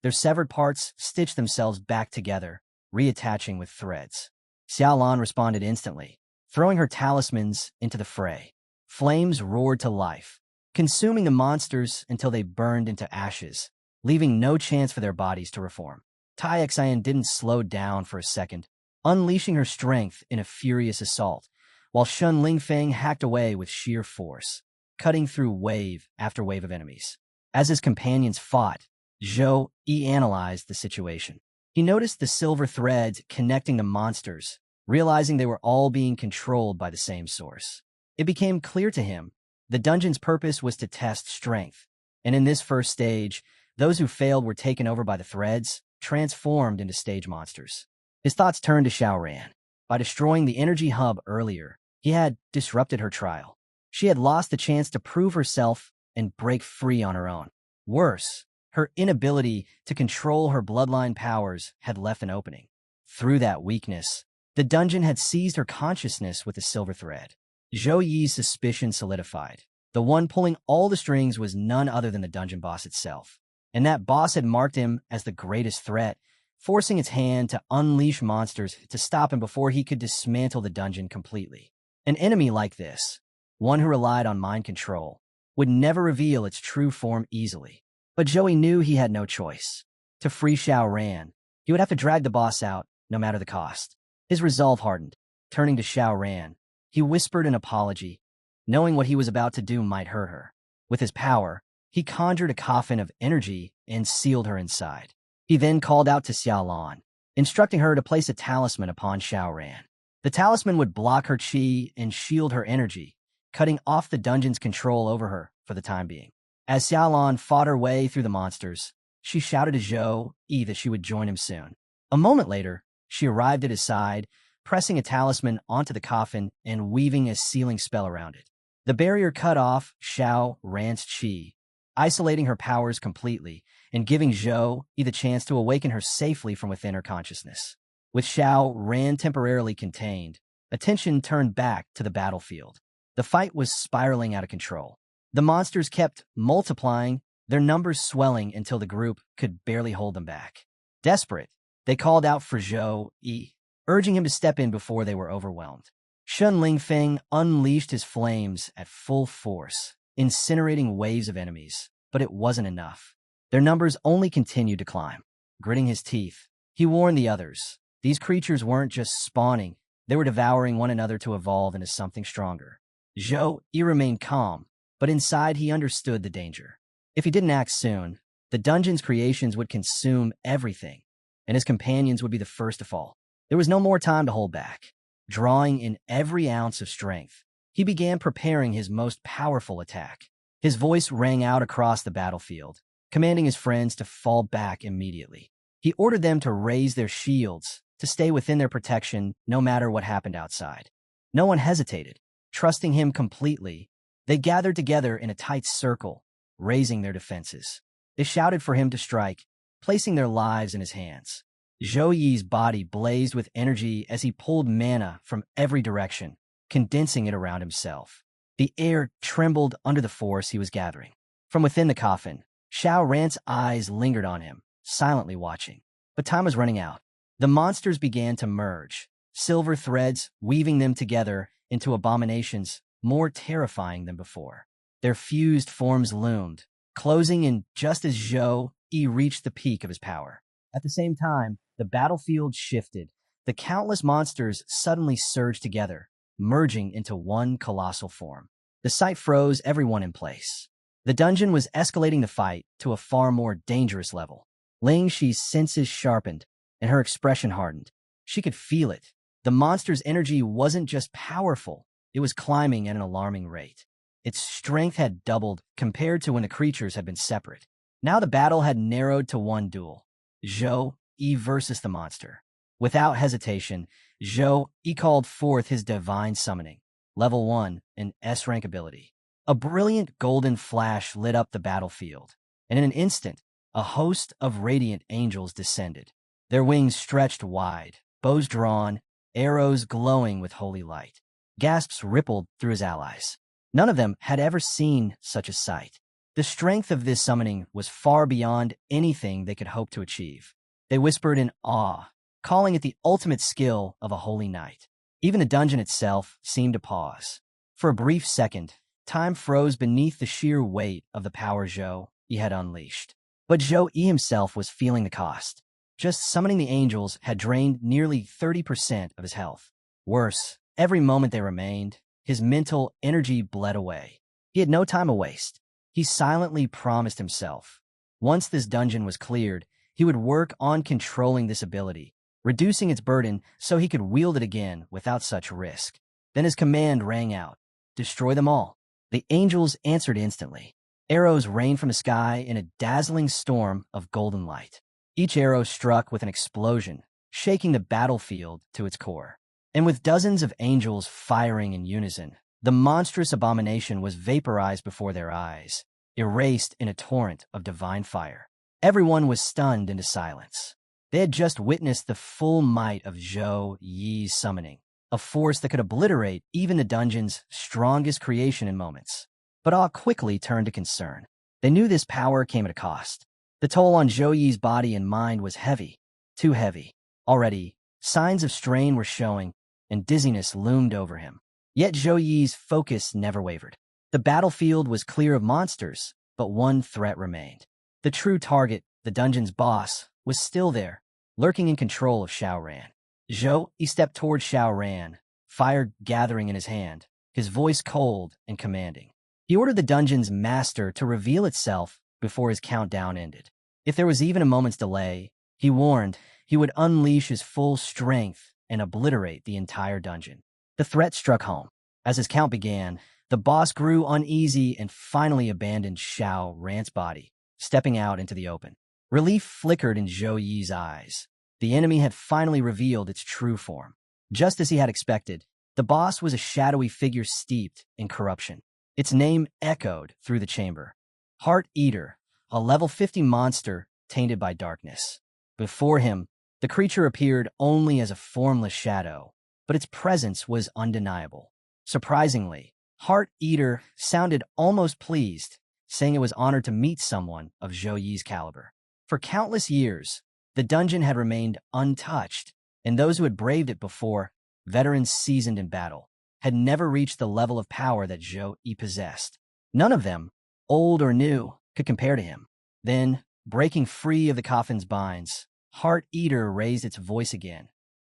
Their severed parts stitched themselves back together, reattaching with threads. Xiaolan responded instantly, throwing her talismans into the fray. Flames roared to life, consuming the monsters until they burned into ashes, leaving no chance for their bodies to reform. Tai Xian didn't slow down for a second, unleashing her strength in a furious assault, while Shun Lingfeng hacked away with sheer force, cutting through wave after wave of enemies. As his companions fought, Zhou Yi analyzed the situation. He noticed the silver threads connecting the monsters, realizing they were all being controlled by the same source. It became clear to him the dungeon's purpose was to test strength, and in this first stage, those who failed were taken over by the threads, transformed into stage monsters. His thoughts turned to Xiao Ran. By destroying the energy hub earlier, he had disrupted her trial. She had lost the chance to prove herself and break free on her own. Worse, her inability to control her bloodline powers had left an opening. Through that weakness, the dungeon had seized her consciousness with the silver thread. Zhou Yi's suspicion solidified. The one pulling all the strings was none other than the dungeon boss itself. And that boss had marked him as the greatest threat, forcing its hand to unleash monsters to stop him before he could dismantle the dungeon completely. An enemy like this, one who relied on mind control, would never reveal its true form easily. But Zhou knew he had no choice. To free Xiao Ran, he would have to drag the boss out, no matter the cost. His resolve hardened. Turning to Xiao Ran, he whispered an apology, knowing what he was about to do might hurt her. With his power, he conjured a coffin of energy and sealed her inside. He then called out to Xiaolan, instructing her to place a talisman upon Xiao Ran. The talisman would block her qi and shield her energy, cutting off the dungeon's control over her for the time being. As Xiaolan fought her way through the monsters, she shouted to Zhou Yi that she would join him soon. A moment later, she arrived at his side, pressing a talisman onto the coffin and weaving a sealing spell around it. The barrier cut off Xiao Ran's qi, isolating her powers completely and giving Zhou Yi the chance to awaken her safely from within her consciousness. With Xiao Ran temporarily contained, attention turned back to the battlefield. The fight was spiraling out of control. The monsters kept multiplying, their numbers swelling until the group could barely hold them back. Desperate, they called out for Zhou Yi, urging him to step in before they were overwhelmed. Shun Lingfeng unleashed his flames at full force, incinerating waves of enemies, but it wasn't enough. Their numbers only continued to climb. Gritting his teeth, he warned the others. These creatures weren't just spawning, they were devouring one another to evolve into something stronger. Zhou Yi remained calm, but inside he understood the danger. If he didn't act soon, the dungeon's creations would consume everything, and his companions would be the first to fall. There was no more time to hold back. Drawing in every ounce of strength, he began preparing his most powerful attack. His voice rang out across the battlefield, commanding his friends to fall back immediately. He ordered them to raise their shields, to stay within their protection no matter what happened outside. No one hesitated. Trusting him completely, they gathered together in a tight circle, raising their defenses. They shouted for him to strike, placing their lives in his hands. Zhou Yi's body blazed with energy as he pulled mana from every direction, condensing it around himself. The air trembled under the force he was gathering. From within the coffin, Xiao Ran's eyes lingered on him, silently watching. But time was running out. The monsters began to merge, silver threads weaving them together into abominations more terrifying than before. Their fused forms loomed, closing in just as Zhou Yi reached the peak of his power. At the same time, the battlefield shifted. The countless monsters suddenly surged together, merging into one colossal form. The sight froze everyone in place. The dungeon was escalating the fight to a far more dangerous level. Ling Shi's senses sharpened, and her expression hardened. She could feel it. The monster's energy wasn't just powerful, it was climbing at an alarming rate. Its strength had doubled compared to when the creatures had been separate. Now the battle had narrowed to one duel. Zhou Yi versus the monster. Without hesitation, Zhou Yi called forth his divine summoning, level 1, an S-rank ability. A brilliant golden flash lit up the battlefield, and in an instant, a host of radiant angels descended. Their wings stretched wide, bows drawn, arrows glowing with holy light. Gasps rippled through his allies. None of them had ever seen such a sight. The strength of this summoning was far beyond anything they could hope to achieve. They whispered in awe, calling it the ultimate skill of a holy knight. Even the dungeon itself seemed to pause. For a brief second, time froze beneath the sheer weight of the power Zhou Yi had unleashed. But Zhou Yi himself was feeling the cost. Just summoning the angels had drained nearly 30% of his health. Worse, every moment they remained, his mental energy bled away. He had no time to waste. He silently promised himself, once this dungeon was cleared, he would work on controlling this ability, reducing its burden so he could wield it again without such risk. Then his command rang out, "Destroy them all." The angels answered instantly. Arrows rained from the sky in a dazzling storm of golden light. Each arrow struck with an explosion, shaking the battlefield to its core. And with dozens of angels firing in unison, the monstrous abomination was vaporized before their eyes, erased in a torrent of divine fire. Everyone was stunned into silence. They had just witnessed the full might of Zhou Yi's summoning, a force that could obliterate even the dungeon's strongest creation in moments. But awe quickly turned to concern. They knew this power came at a cost. The toll on Zhou Yi's body and mind was heavy, too heavy. Already, signs of strain were showing, and dizziness loomed over him. Yet Zhou Yi's focus never wavered. The battlefield was clear of monsters, but one threat remained. The true target, the dungeon's boss, was still there, lurking in control of Xiaoran. Zhou Yi stepped toward Xiaoran, fire gathering in his hand, his voice cold and commanding. He ordered the dungeon's master to reveal itself before his countdown ended. If there was even a moment's delay, he warned, he would unleash his full strength and obliterate the entire dungeon. The threat struck home. As his count began, the boss grew uneasy and finally abandoned Xiaoran's body, stepping out into the open. Relief flickered in Zhou Yi's eyes. The enemy had finally revealed its true form. Just as he had expected, the boss was a shadowy figure steeped in corruption. Its name echoed through the chamber. Heart Eater, a level 50 monster tainted by darkness. Before him, the creature appeared only as a formless shadow, but its presence was undeniable. Surprisingly, Heart Eater sounded almost pleased, saying it was honored to meet someone of Zhou Yi's caliber. For countless years, the dungeon had remained untouched, and those who had braved it before, veterans seasoned in battle, had never reached the level of power that Zhou Yi possessed. None of them, old or new, could compare to him. Then, breaking free of the coffin's binds, Heart Eater raised its voice again,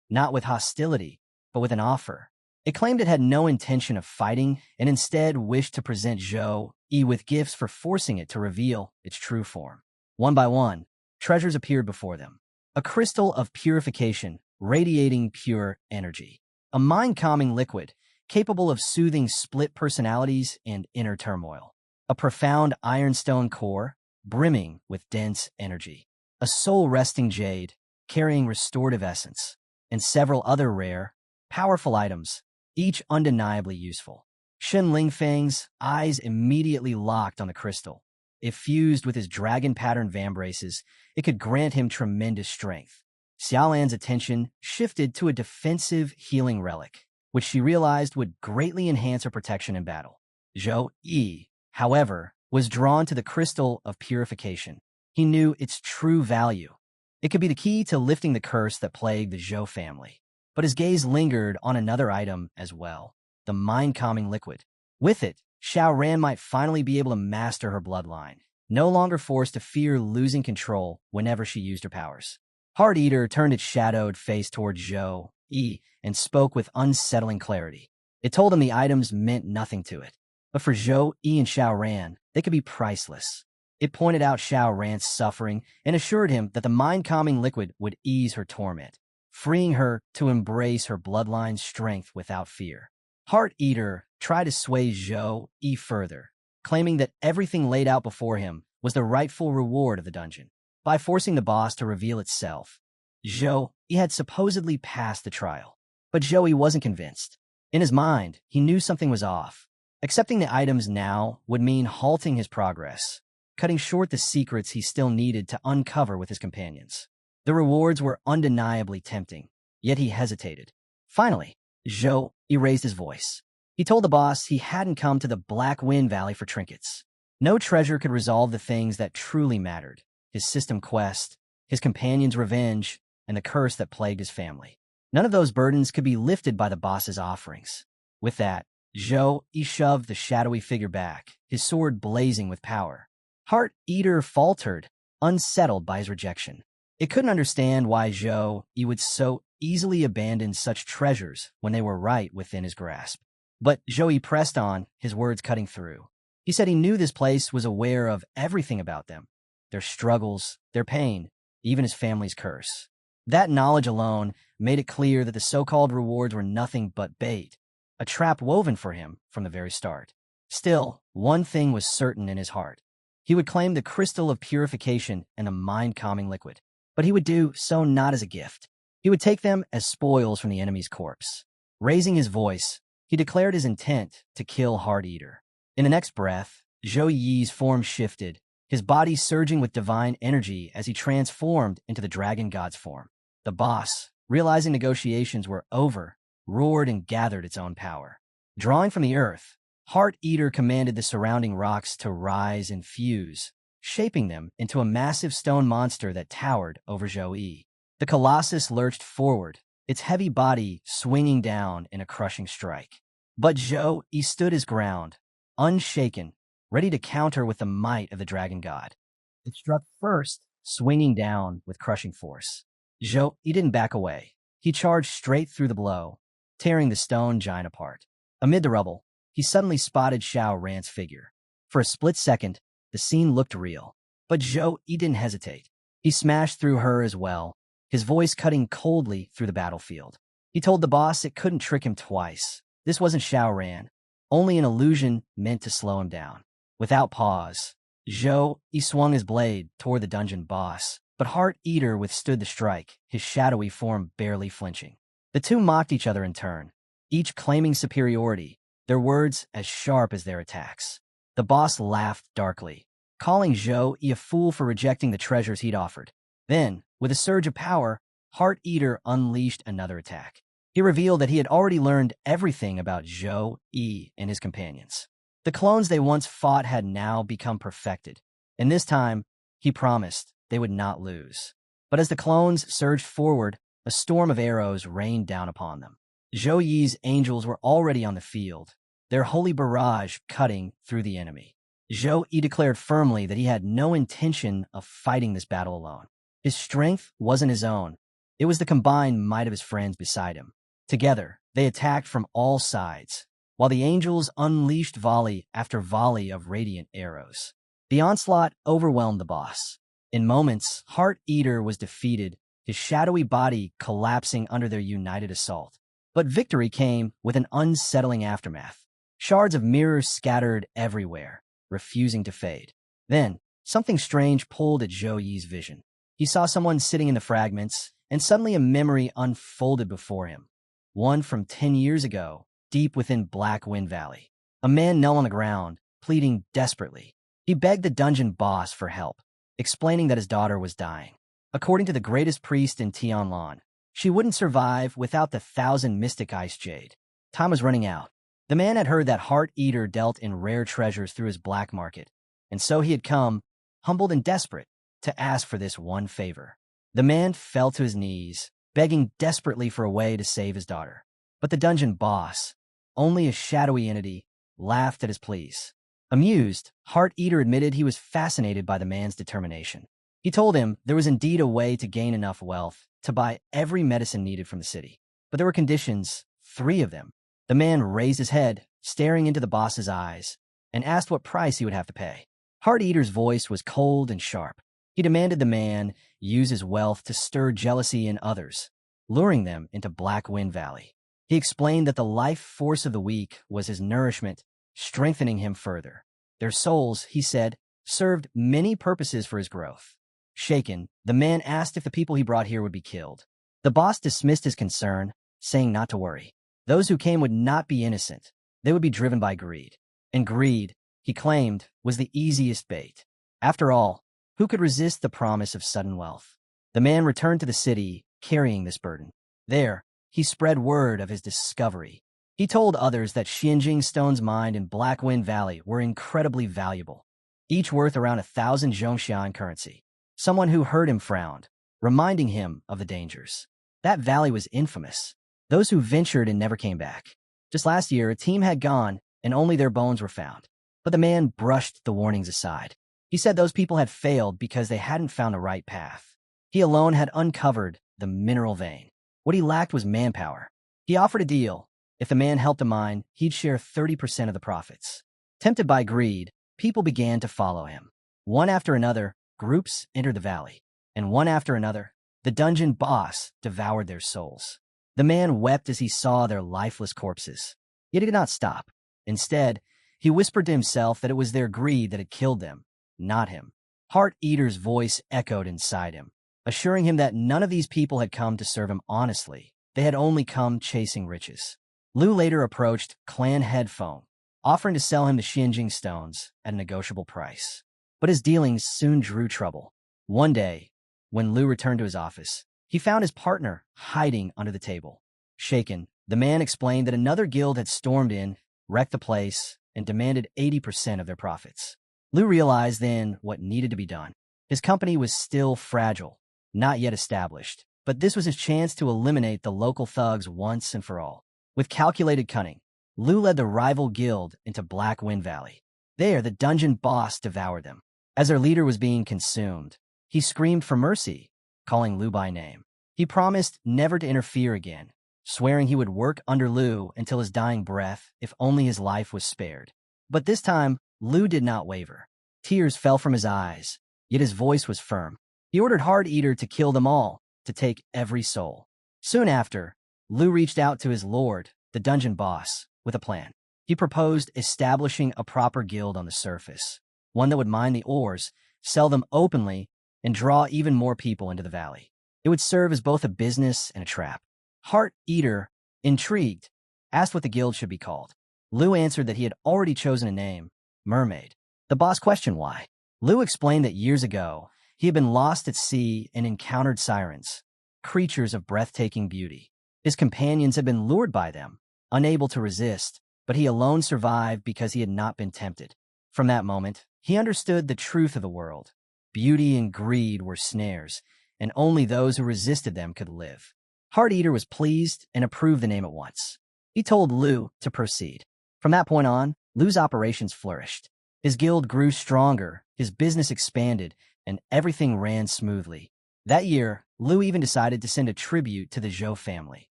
not with hostility, but with an offer. It claimed it had no intention of fighting and instead wished to present Zhou Yi with gifts for forcing it to reveal its true form. One by one, treasures appeared before them. A crystal of purification, radiating pure energy. A mind-calming liquid, capable of soothing split personalities and inner turmoil. A profound ironstone core, brimming with dense energy. A soul-resting jade, carrying restorative essence. And several other rare, powerful items, each undeniably useful. Shen Lingfeng's eyes immediately locked on the crystal. If fused with his dragon-patterned vambraces, it could grant him tremendous strength. Xiaolan's attention shifted to a defensive healing relic, which she realized would greatly enhance her protection in battle. Zhou Yi, however, was drawn to the crystal of purification. He knew its true value. It could be the key to lifting the curse that plagued the Zhou family. But his gaze lingered on another item as well, the mind-calming liquid. With it, Xiaoran might finally be able to master her bloodline, no longer forced to fear losing control whenever she used her powers. Heart Eater turned its shadowed face toward Zhou Yi and spoke with unsettling clarity. It told him the items meant nothing to it. But for Zhou Yi and Xiaoran, they could be priceless. It pointed out Xiao Ran's suffering and assured him that the mind-calming liquid would ease her torment, freeing her to embrace her bloodline's strength without fear. Heart Eater tried to sway Zhou Yi further, claiming that everything laid out before him was the rightful reward of the dungeon. By forcing the boss to reveal itself, Zhou Yi had supposedly passed the trial. But Zhou Yi wasn't convinced. In his mind, he knew something was off. Accepting the items now would mean halting his progress, cutting short the secrets he still needed to uncover with his companions. The rewards were undeniably tempting, yet he hesitated. Finally, Zhou Yi raised his voice. He told the boss he hadn't come to the Black Wind Valley for trinkets. No treasure could resolve the things that truly mattered: his system quest, his companion's revenge, and the curse that plagued his family. None of those burdens could be lifted by the boss's offerings. With that, Zhou Yi shoved the shadowy figure back, his sword blazing with power. Heart Eater faltered, unsettled by his rejection. It couldn't understand why Zhou Yi would so easily abandon such treasures when they were right within his grasp. But Zhou Yi pressed on, his words cutting through. He said he knew this place was aware of everything about them: their struggles, their pain, even his family's curse. That knowledge alone made it clear that the so-called rewards were nothing but bait, a trap woven for him from the very start. Still, one thing was certain in his heart. He would claim the crystal of purification and the mind-calming liquid. But he would do so not as a gift. He would take them as spoils from the enemy's corpse. Raising his voice, he declared his intent to kill Heart Eater. In the next breath, Zhou Yi's form shifted, his body surging with divine energy as he transformed into the dragon god's form. The boss, realizing negotiations were over, roared and gathered its own power. Drawing from the earth, Heart Eater commanded the surrounding rocks to rise and fuse, shaping them into a massive stone monster that towered over Zhou Yi. The colossus lurched forward, its heavy body swinging down in a crushing strike. But Zhou Yi stood his ground, unshaken, ready to counter with the might of the dragon god. It struck first, swinging down with crushing force. Zhou Yi didn't back away. He charged straight through the blow, tearing the stone giant apart. Amid the rubble, he suddenly spotted Xiao Ran's figure. For a split second, the scene looked real. But Zhou Yi didn't hesitate. He smashed through her as well, his voice cutting coldly through the battlefield. He told the boss it couldn't trick him twice. This wasn't Xiao Ran, only an illusion meant to slow him down. Without pause, Zhou Yi swung his blade toward the dungeon boss, but Heart Eater withstood the strike, his shadowy form barely flinching. The two mocked each other in turn, each claiming superiority, their words as sharp as their attacks. The boss laughed darkly, calling Zhou Yi a fool for rejecting the treasures he'd offered. Then, with a surge of power, Heart Eater unleashed another attack. He revealed that he had already learned everything about Zhou Yi and his companions. The clones they once fought had now become perfected, and this time, he promised they would not lose. But as the clones surged forward, a storm of arrows rained down upon them. Zhou Yi's angels were already on the field, their holy barrage cutting through the enemy. Zhou Yi declared firmly that he had no intention of fighting this battle alone. His strength wasn't his own. It was the combined might of his friends beside him. Together, they attacked from all sides, while the angels unleashed volley after volley of radiant arrows. The onslaught overwhelmed the boss. In moments, Heart Eater was defeated, his shadowy body collapsing under their united assault. But victory came with an unsettling aftermath. Shards of mirrors scattered everywhere, refusing to fade. Then, something strange pulled at Zhou Yi's vision. He saw someone sitting in the fragments, and suddenly a memory unfolded before him. One from 10 years ago, deep within Black Wind Valley. A man knelt on the ground, pleading desperately. He begged the dungeon boss for help, explaining that his daughter was dying. According to the greatest priest in Tianlan, she wouldn't survive without the 1,000 mystic ice jade. Time was running out. The man had heard that Heart Eater dealt in rare treasures through his black market, and so he had come, humbled and desperate, to ask for this one favor. The man fell to his knees, begging desperately for a way to save his daughter. But the dungeon boss, only a shadowy entity, laughed at his pleas. Amused, Heart Eater admitted he was fascinated by the man's determination. He told him there was indeed a way to gain enough wealth to buy every medicine needed from the city. But there were conditions, 3 of them. The man raised his head, staring into the boss's eyes, and asked what price he would have to pay. Heart Eater's voice was cold and sharp. He demanded the man use his wealth to stir jealousy in others, luring them into Black Wind Valley. He explained that the life force of the weak was his nourishment, strengthening him further. Their souls, he said, served many purposes for his growth. Shaken, the man asked if the people he brought here would be killed. The boss dismissed his concern, saying not to worry. Those who came would not be innocent. They would be driven by greed. And greed, he claimed, was the easiest bait. After all, who could resist the promise of sudden wealth? The man returned to the city, carrying this burden. There, he spread word of his discovery. He told others that Xianjing Stone's mine in Black Wind Valley were incredibly valuable, each worth around 1,000 Zhongxian currency. Someone who heard him frowned, reminding him of the dangers. That valley was infamous. Those who ventured and never came back. Just last year, a team had gone, and only their bones were found. But the man brushed the warnings aside. He said those people had failed because they hadn't found the right path. He alone had uncovered the mineral vein. What he lacked was manpower. He offered a deal. If the man helped a mine, he'd share 30% of the profits. Tempted by greed, people began to follow him. One after another, groups entered the valley. And one after another, the dungeon boss devoured their souls. The man wept as he saw their lifeless corpses. Yet he did not stop. Instead, he whispered to himself that it was their greed that had killed them, not him. Heart Eater's voice echoed inside him, assuring him that none of these people had come to serve him honestly. They had only come chasing riches. Lu later approached Clan Head Feng, offering to sell him the Xianjing stones at a negotiable price. But his dealings soon drew trouble. One day, when Lu returned to his office, he found his partner hiding under the table. Shaken, the man explained that another guild had stormed in, wrecked the place, and demanded 80% of their profits. Lu realized then what needed to be done. His company was still fragile, not yet established, but this was his chance to eliminate the local thugs once and for all. With calculated cunning, Lu led the rival guild into Black Wind Valley. There, the dungeon boss devoured them. As their leader was being consumed, he screamed for mercy, calling Lu by name. He promised never to interfere again, swearing he would work under Lu until his dying breath if only his life was spared. But this time, Lu did not waver. Tears fell from his eyes, yet his voice was firm. He ordered Heart Eater to kill them all, to take every soul. Soon after, Lu reached out to his lord, the dungeon boss, with a plan. He proposed establishing a proper guild on the surface, one that would mine the ores, sell them openly, and draw even more people into the valley. It would serve as both a business and a trap. Heart Eater, intrigued, asked what the guild should be called. Lu answered that he had already chosen a name, Mermaid. The boss questioned why. Lu explained that years ago, he had been lost at sea and encountered sirens, creatures of breathtaking beauty. His companions had been lured by them, unable to resist, but he alone survived because he had not been tempted. From that moment, he understood the truth of the world. Beauty and greed were snares, and only those who resisted them could live. Heart Eater was pleased and approved the name at once. He told Lu to proceed. From that point on, Lu's operations flourished. His guild grew stronger, his business expanded, and everything ran smoothly. That year, Lu even decided to send a tribute to the Zhou family,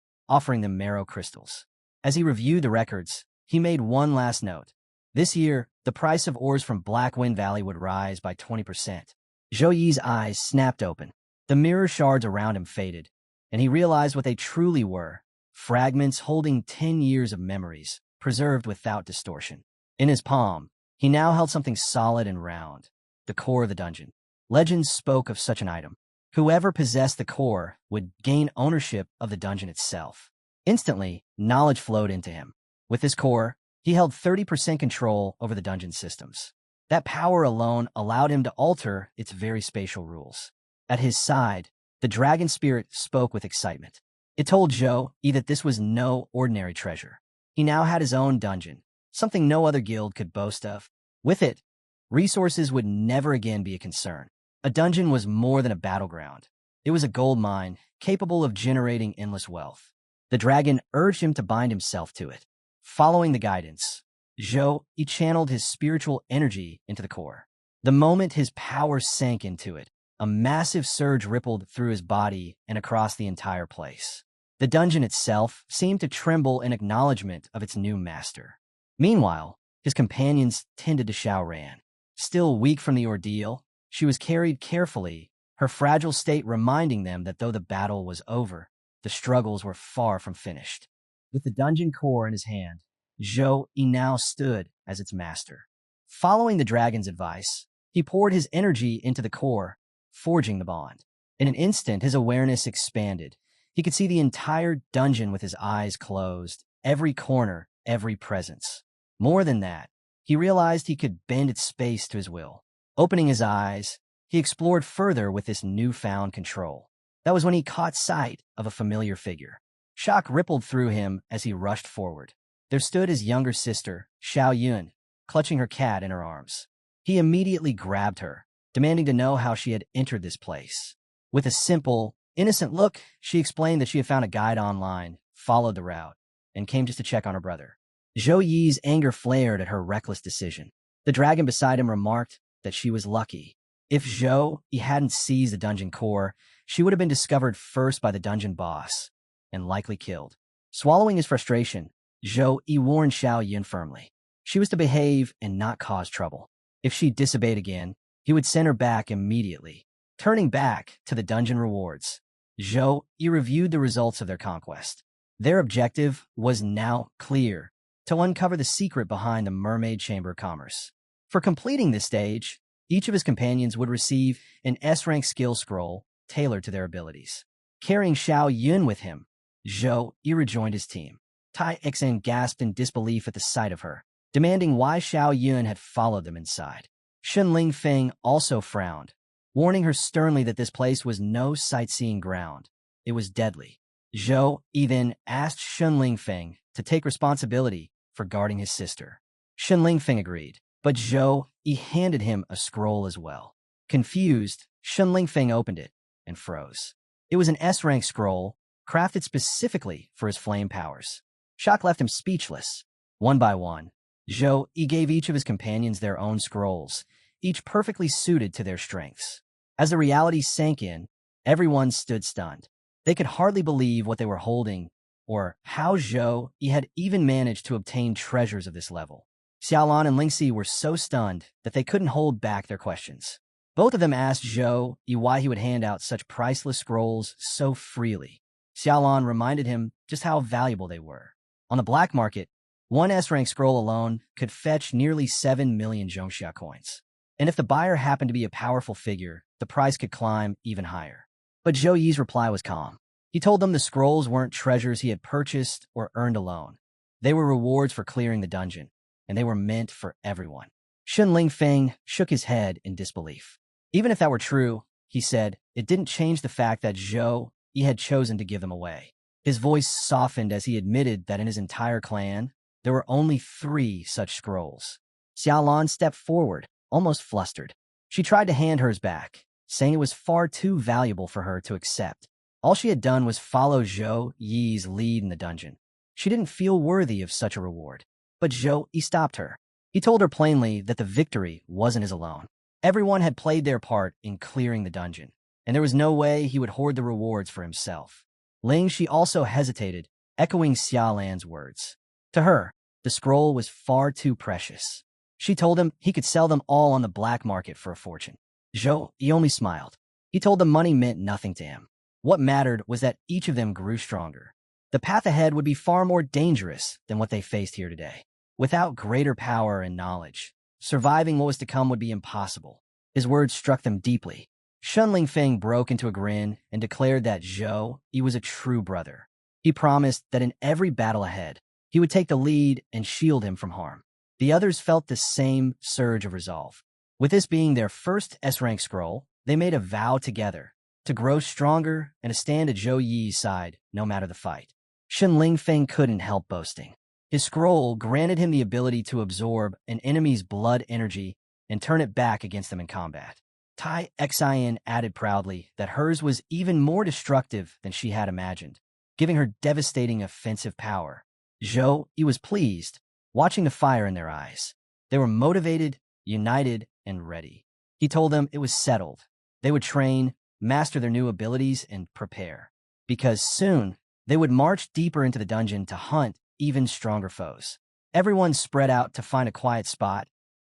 offering them marrow crystals. As he reviewed the records, he made one last note. This year, the price of ores from Black Wind Valley would rise by 20%. Zhou Yi's eyes snapped open. The mirror shards around him faded, and he realized what they truly were, fragments holding 10 years of memories, preserved without distortion. In his palm, he now held something solid and round, the core of the dungeon. Legends spoke of such an item. Whoever possessed the core would gain ownership of the dungeon itself. Instantly, knowledge flowed into him. With this core, he held 30% control over the dungeon systems. That power alone allowed him to alter its very spatial rules. At his side, the dragon spirit spoke with excitement. It told Zhou Yi that this was no ordinary treasure. He now had his own dungeon, something no other guild could boast of. With it, resources would never again be a concern. A dungeon was more than a battleground. It was a gold mine, capable of generating endless wealth. The dragon urged him to bind himself to it. Following the guidance, Zhou Yi channeled his spiritual energy into the core. The moment his power sank into it, a massive surge rippled through his body and across the entire place. The dungeon itself seemed to tremble in acknowledgement of its new master. Meanwhile, his companions tended to Xiao Ran. Still weak from the ordeal, she was carried carefully, her fragile state reminding them that though the battle was over, the struggles were far from finished. With the dungeon core in his hand, Zhou Yi now stood as its master. Following the dragon's advice, he poured his energy into the core, forging the bond. In an instant, his awareness expanded. He could see the entire dungeon with his eyes closed, every corner, every presence. More than that, he realized he could bend its space to his will. Opening his eyes, he explored further with this newfound control. That was when he caught sight of a familiar figure. Shock rippled through him as he rushed forward. There stood his younger sister, Xiao Yun, clutching her cat in her arms. He immediately grabbed her, demanding to know how she had entered this place. With a simple, innocent look, she explained that she had found a guide online, followed the route, and came just to check on her brother. Zhou Yi's anger flared at her reckless decision. The dragon beside him remarked that she was lucky. If Zhou Yi hadn't seized the dungeon core, she would have been discovered first by the dungeon boss, and likely killed. Swallowing his frustration, Zhou Yi warned Xiao Yun firmly. She was to behave and not cause trouble. If she disobeyed again, he would send her back immediately. Turning back to the dungeon rewards, Zhou Yi reviewed the results of their conquest. Their objective was now clear, to uncover the secret behind the Mermaid Chamber of Commerce. For completing this stage, each of his companions would receive an S-rank skill scroll tailored to their abilities. Carrying Xiao Yun with him, Zhou Yi rejoined his team. Tai Xen gasped in disbelief at the sight of her, demanding why Xiao Yun had followed them inside. Shun Lingfeng also frowned, warning her sternly that this place was no sightseeing ground. It was deadly. Zhou Yi then asked Shun Lingfeng to take responsibility for guarding his sister. Shun Lingfeng agreed, but Zhou Yi handed him a scroll as well. Confused, Shun Lingfeng opened it and froze. It was an S-rank scroll, crafted specifically for his flame powers. Shock left him speechless. One by one, Zhou Yi gave each of his companions their own scrolls, each perfectly suited to their strengths. As the reality sank in, everyone stood stunned. They could hardly believe what they were holding, or how Zhou Yi had even managed to obtain treasures of this level. Xiaolan and Lingxi were so stunned that they couldn't hold back their questions. Both of them asked Zhou Yi why he would hand out such priceless scrolls so freely. Xiaolan reminded him just how valuable they were. On the black market, one S-rank scroll alone could fetch nearly 7 million Zhongxia coins. And if the buyer happened to be a powerful figure, the price could climb even higher. But Zhou Yi's reply was calm. He told them the scrolls weren't treasures he had purchased or earned alone. They were rewards for clearing the dungeon, and they were meant for everyone. Shun Lingfeng shook his head in disbelief. Even if that were true, he said, it didn't change the fact that Zhou Yi had chosen to give them away. His voice softened as he admitted that in his entire clan, there were only 3 such scrolls. Xiaolan stepped forward, almost flustered. She tried to hand hers back, saying it was far too valuable for her to accept. All she had done was follow Zhou Yi's lead in the dungeon. She didn't feel worthy of such a reward. But Zhou Yi stopped her. He told her plainly that the victory wasn't his alone. Everyone had played their part in clearing the dungeon, and there was no way he would hoard the rewards for himself. Lingxi also hesitated, echoing Xiaolan's words. To her, the scroll was far too precious. She told him he could sell them all on the black market for a fortune. Zhou Yi only smiled. He told them money meant nothing to him. What mattered was that each of them grew stronger. The path ahead would be far more dangerous than what they faced here today. Without greater power and knowledge, surviving what was to come would be impossible. His words struck them deeply. Shun Lingfeng broke into a grin and declared that Zhou Yi was a true brother. He promised that in every battle ahead, he would take the lead and shield him from harm. The others felt the same surge of resolve. With this being their first S-rank scroll, they made a vow together to grow stronger and to stand at Zhou Yi's side no matter the fight. Shun Lingfeng couldn't help boasting. His scroll granted him the ability to absorb an enemy's blood energy and turn it back against them in combat. Tai Xian added proudly that hers was even more destructive than she had imagined, giving her devastating offensive power. Zhou Yi was pleased, watching the fire in their eyes. They were motivated, united, and ready. He told them it was settled. They would train, master their new abilities, and prepare. Because soon, they would march deeper into the dungeon to hunt even stronger foes. Everyone spread out to find a quiet spot,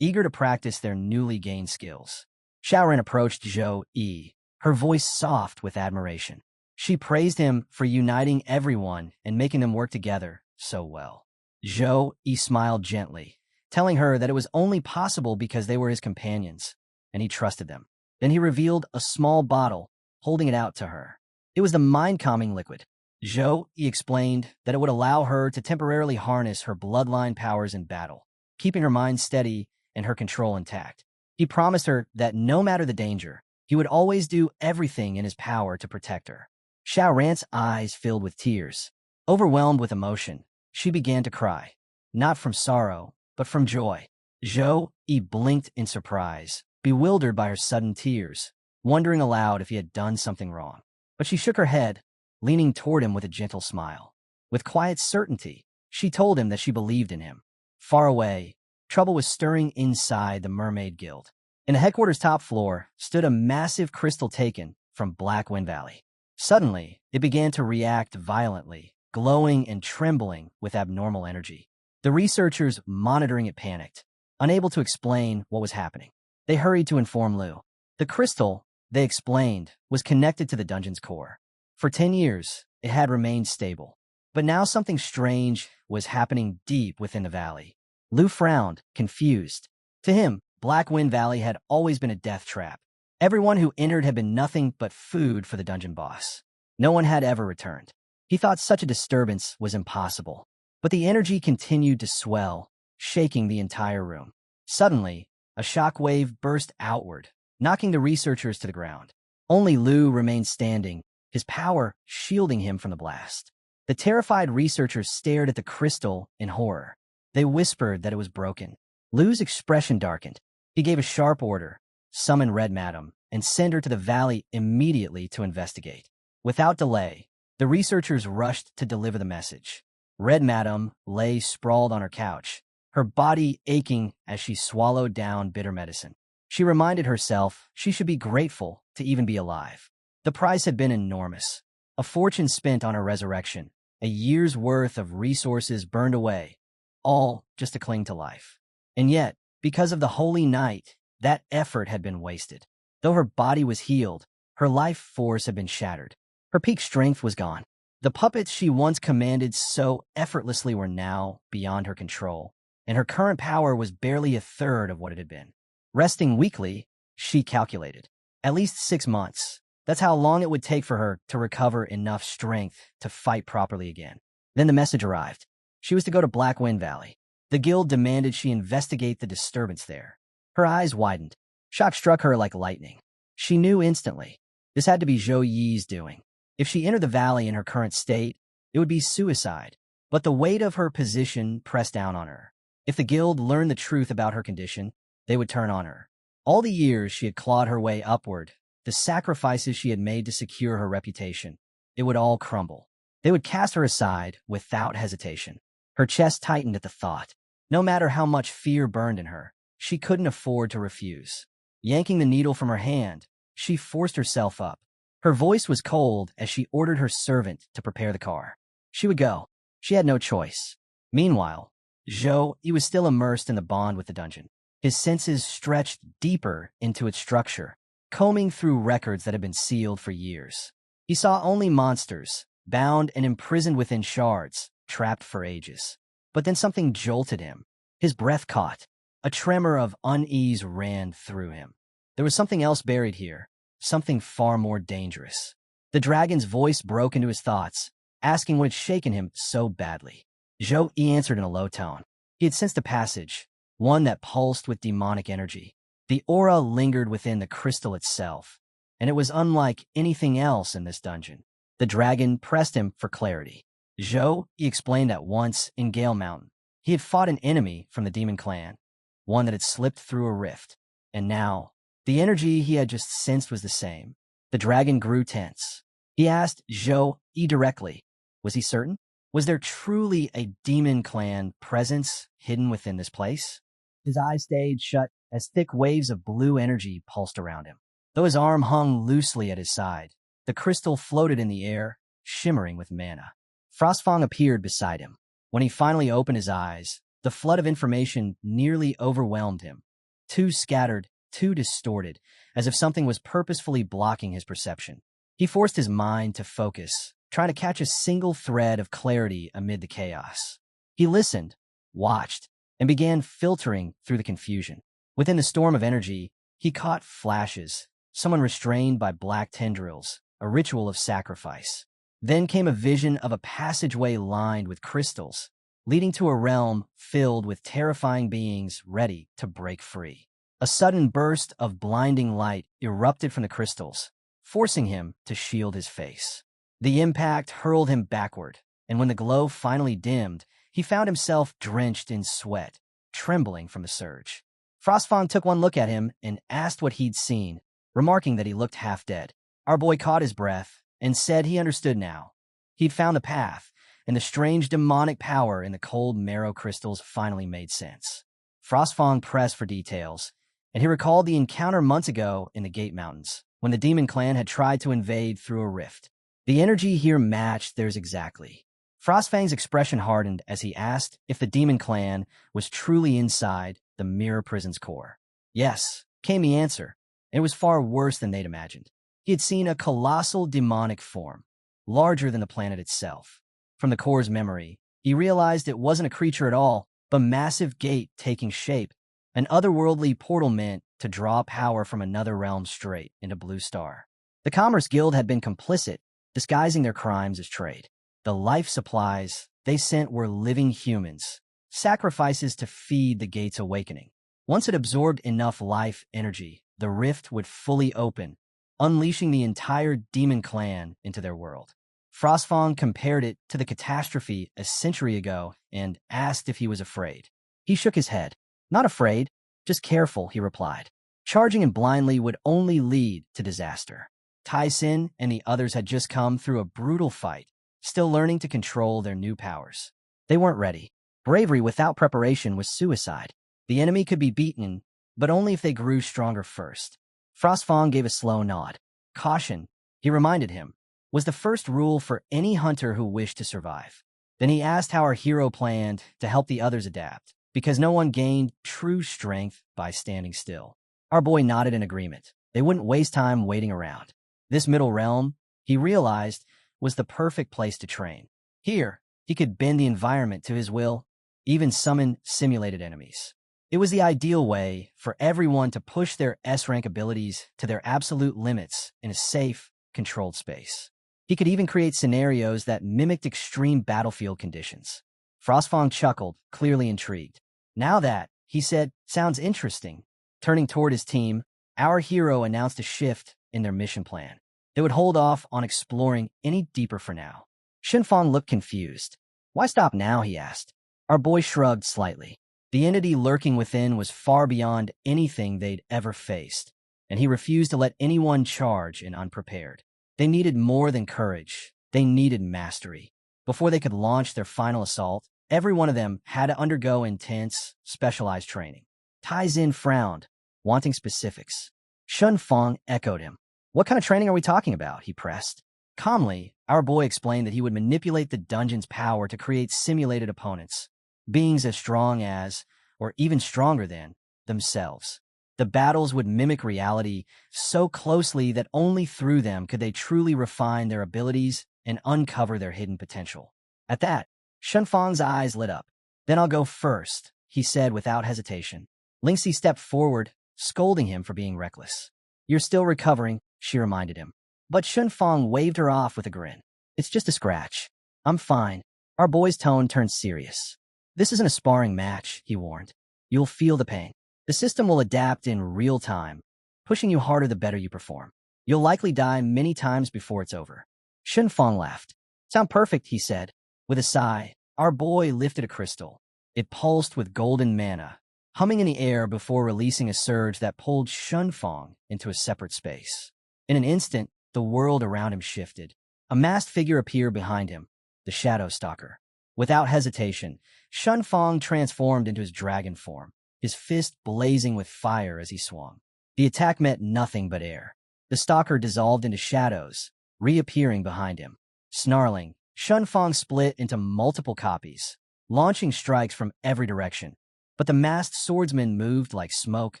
eager to practice their newly gained skills. Xiaoran approached Zhou Yi, her voice soft with admiration. She praised him for uniting everyone and making them work together so well. Zhou Yi smiled gently, telling her that it was only possible because they were his companions, and he trusted them. Then he revealed a small bottle, holding it out to her. It was the mind-calming liquid. Zhou Yi explained that it would allow her to temporarily harness her bloodline powers in battle, keeping her mind steady and her control intact. He promised her that no matter the danger, he would always do everything in his power to protect her. Xiaoran's eyes filled with tears. Overwhelmed with emotion, she began to cry, not from sorrow, but from joy. Zhou Yi blinked in surprise, bewildered by her sudden tears, wondering aloud if he had done something wrong. But she shook her head, leaning toward him with a gentle smile. With quiet certainty, she told him that she believed in him. Far away, trouble was stirring inside the Mermaid Guild. In the headquarters' top floor stood a massive crystal taken from Black Wind Valley. Suddenly, it began to react violently, glowing and trembling with abnormal energy. The researchers monitoring it panicked, unable to explain what was happening. They hurried to inform Lu. The crystal, they explained, was connected to the dungeon's core. For 10 years, it had remained stable. But now something strange was happening deep within the valley. Lu frowned, confused. To him, Black Wind Valley had always been a death trap. Everyone who entered had been nothing but food for the dungeon boss. No one had ever returned. He thought such a disturbance was impossible. But the energy continued to swell, shaking the entire room. Suddenly, a shock wave burst outward, knocking the researchers to the ground. Only Lu remained standing, his power shielding him from the blast. The terrified researchers stared at the crystal in horror. They whispered that it was broken. Lu's expression darkened. He gave a sharp order, summon Red Madam, and send her to the valley immediately to investigate. Without delay, the researchers rushed to deliver the message. Red Madam lay sprawled on her couch, her body aching as she swallowed down bitter medicine. She reminded herself she should be grateful to even be alive. The price had been enormous. A fortune spent on her resurrection, a year's worth of resources burned away, all just to cling to life. And yet, because of the holy night, that effort had been wasted. Though her body was healed, her life force had been shattered. Her peak strength was gone. The puppets she once commanded so effortlessly were now beyond her control, and her current power was barely a third of what it had been. Resting weakly, she calculated. At least 6 months. That's how long it would take for her to recover enough strength to fight properly again. Then the message arrived. She was to go to Black Wind Valley. The guild demanded she investigate the disturbance there. Her eyes widened. Shock struck her like lightning. She knew instantly. This had to be Zhou Yi's doing. If she entered the valley in her current state, it would be suicide. But the weight of her position pressed down on her. If the guild learned the truth about her condition, they would turn on her. All the years she had clawed her way upward, the sacrifices she had made to secure her reputation, it would all crumble. They would cast her aside without hesitation. Her chest tightened at the thought. No matter how much fear burned in her, she couldn't afford to refuse. Yanking the needle from her hand, she forced herself up. Her voice was cold as she ordered her servant to prepare the car. She would go. She had no choice. Meanwhile, Zhou Yi was still immersed in the bond with the dungeon. His senses stretched deeper into its structure, combing through records that had been sealed for years. He saw only monsters, bound and imprisoned within shards, trapped for ages. But then something jolted him. His breath caught. A tremor of unease ran through him. There was something else buried here, something far more dangerous. The dragon's voice broke into his thoughts, asking what had shaken him so badly. Zhou Yi answered in a low tone. He had sensed a passage, one that pulsed with demonic energy. The aura lingered within the crystal itself, and it was unlike anything else in this dungeon. The dragon pressed him for clarity. Zhou Yi explained that once in Gale Mountain, he had fought an enemy from the demon clan, one that had slipped through a rift, and now, the energy he had just sensed was the same. The dragon grew tense. He asked Zhou Yi directly, was he certain? Was there truly a demon clan presence hidden within this place? His eyes stayed shut as thick waves of blue energy pulsed around him. Though his arm hung loosely at his side, the crystal floated in the air, shimmering with mana. Frostfang appeared beside him. When he finally opened his eyes, the flood of information nearly overwhelmed him. too scattered, too distorted, as if something was purposefully blocking his perception. He forced his mind to focus, trying to catch a single thread of clarity amid the chaos. He listened, watched, and began filtering through the confusion. Within the storm of energy, he caught flashes, someone restrained by black tendrils, a ritual of sacrifice. Then came a vision of a passageway lined with crystals, leading to a realm filled with terrifying beings ready to break free. A sudden burst of blinding light erupted from the crystals, forcing him to shield his face. The impact hurled him backward, and when the glow finally dimmed, he found himself drenched in sweat, trembling from the surge. Frostfang took one look at him and asked what he'd seen, remarking that he looked half dead. Our boy caught his breath and said he understood now. He'd found the path, and the strange demonic power in the cold marrow crystals finally made sense. Frostfang pressed for details, and he recalled the encounter months ago in the Gate Mountains, when the demon clan had tried to invade through a rift. The energy here matched theirs exactly. Frostfang's expression hardened as he asked if the demon clan was truly inside the mirror prison's core. Yes, came the answer, and it was far worse than they'd imagined. He had seen a colossal demonic form, larger than the planet itself. From the core's memory, he realized it wasn't a creature at all, but a massive gate taking shape, an otherworldly portal meant to draw power from another realm straight into Blue Star. The Commerce Guild had been complicit, disguising their crimes as trade. The life supplies they sent were living humans, sacrifices to feed the gate's awakening. Once it absorbed enough life energy, the rift would fully open, unleashing the entire demon clan into their world. Frostfang compared it to the catastrophe a century ago and asked if he was afraid. He shook his head. Not afraid, just careful, he replied. Charging in blindly would only lead to disaster. Tai-Sin and the others had just come through a brutal fight, still learning to control their new powers. They weren't ready. Bravery without preparation was suicide. The enemy could be beaten, but only if they grew stronger first. Frostfang gave a slow nod. Caution, he reminded him, was the first rule for any hunter who wished to survive. Then he asked how our hero planned to help the others adapt, because no one gained true strength by standing still. Our boy nodded in agreement. They wouldn't waste time waiting around. This middle realm, he realized, was the perfect place to train. Here, he could bend the environment to his will, even summon simulated enemies. It was the ideal way for everyone to push their S-rank abilities to their absolute limits in a safe, controlled space. He could even create scenarios that mimicked extreme battlefield conditions. Frostfang chuckled, clearly intrigued. Now that, he said, sounds interesting. Turning toward his team, our hero announced a shift in their mission plan. They would hold off on exploring any deeper for now. Shenfang looked confused. Why stop now, he asked. Our boy shrugged slightly. The entity lurking within was far beyond anything they'd ever faced, and he refused to let anyone charge in unprepared. They needed more than courage. They needed mastery. Before they could launch their final assault, every one of them had to undergo intense, specialized training. Tai-Sin frowned, wanting specifics. Shenfang echoed him. What kind of training are we talking about? He pressed. Calmly, our boy explained that he would manipulate the dungeon's power to create simulated opponents, beings as strong as, or even stronger than, themselves. The battles would mimic reality so closely that only through them could they truly refine their abilities and uncover their hidden potential. At that, Shenfang's eyes lit up. Then I'll go first, he said without hesitation. Lingxi stepped forward, scolding him for being reckless. You're still recovering, she reminded him. But Shenfang waved her off with a grin. It's just a scratch. I'm fine. Our boy's tone turned serious. This isn't a sparring match, he warned. You'll feel the pain. The system will adapt in real time, pushing you harder the better you perform. You'll likely die many times before it's over. Shenfang laughed. Sound perfect, he said. With a sigh, our boy lifted a crystal. It pulsed with golden mana, humming in the air before releasing a surge that pulled Shenfang into a separate space. In an instant, the world around him shifted. A masked figure appeared behind him, the Shadow Stalker. Without hesitation, Shenfang transformed into his dragon form, his fist blazing with fire as he swung. The attack met nothing but air. The stalker dissolved into shadows, reappearing behind him. Snarling, Shenfang split into multiple copies, launching strikes from every direction. But the masked swordsman moved like smoke,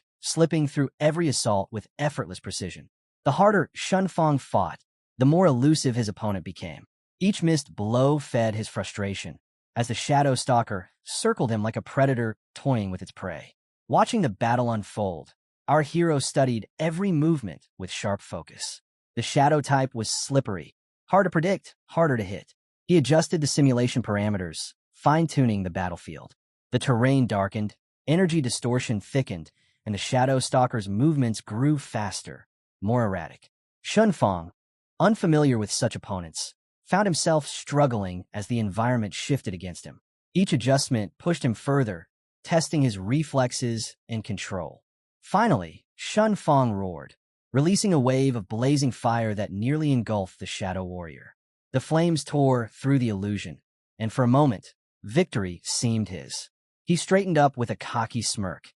slipping through every assault with effortless precision. The harder Shunfang fought, the more elusive his opponent became. Each missed blow fed his frustration, as the Shadow Stalker circled him like a predator toying with its prey. Watching the battle unfold, our hero studied every movement with sharp focus. The Shadow type was slippery, hard to predict, harder to hit. He adjusted the simulation parameters, fine-tuning the battlefield. The terrain darkened, energy distortion thickened, and the Shadow Stalker's movements grew faster, more erratic. Shunfang, unfamiliar with such opponents, found himself struggling as the environment shifted against him. Each adjustment pushed him further, testing his reflexes and control. Finally, Shunfang roared, releasing a wave of blazing fire that nearly engulfed the Shadow Warrior. The flames tore through the illusion, and for a moment, victory seemed his. He straightened up with a cocky smirk,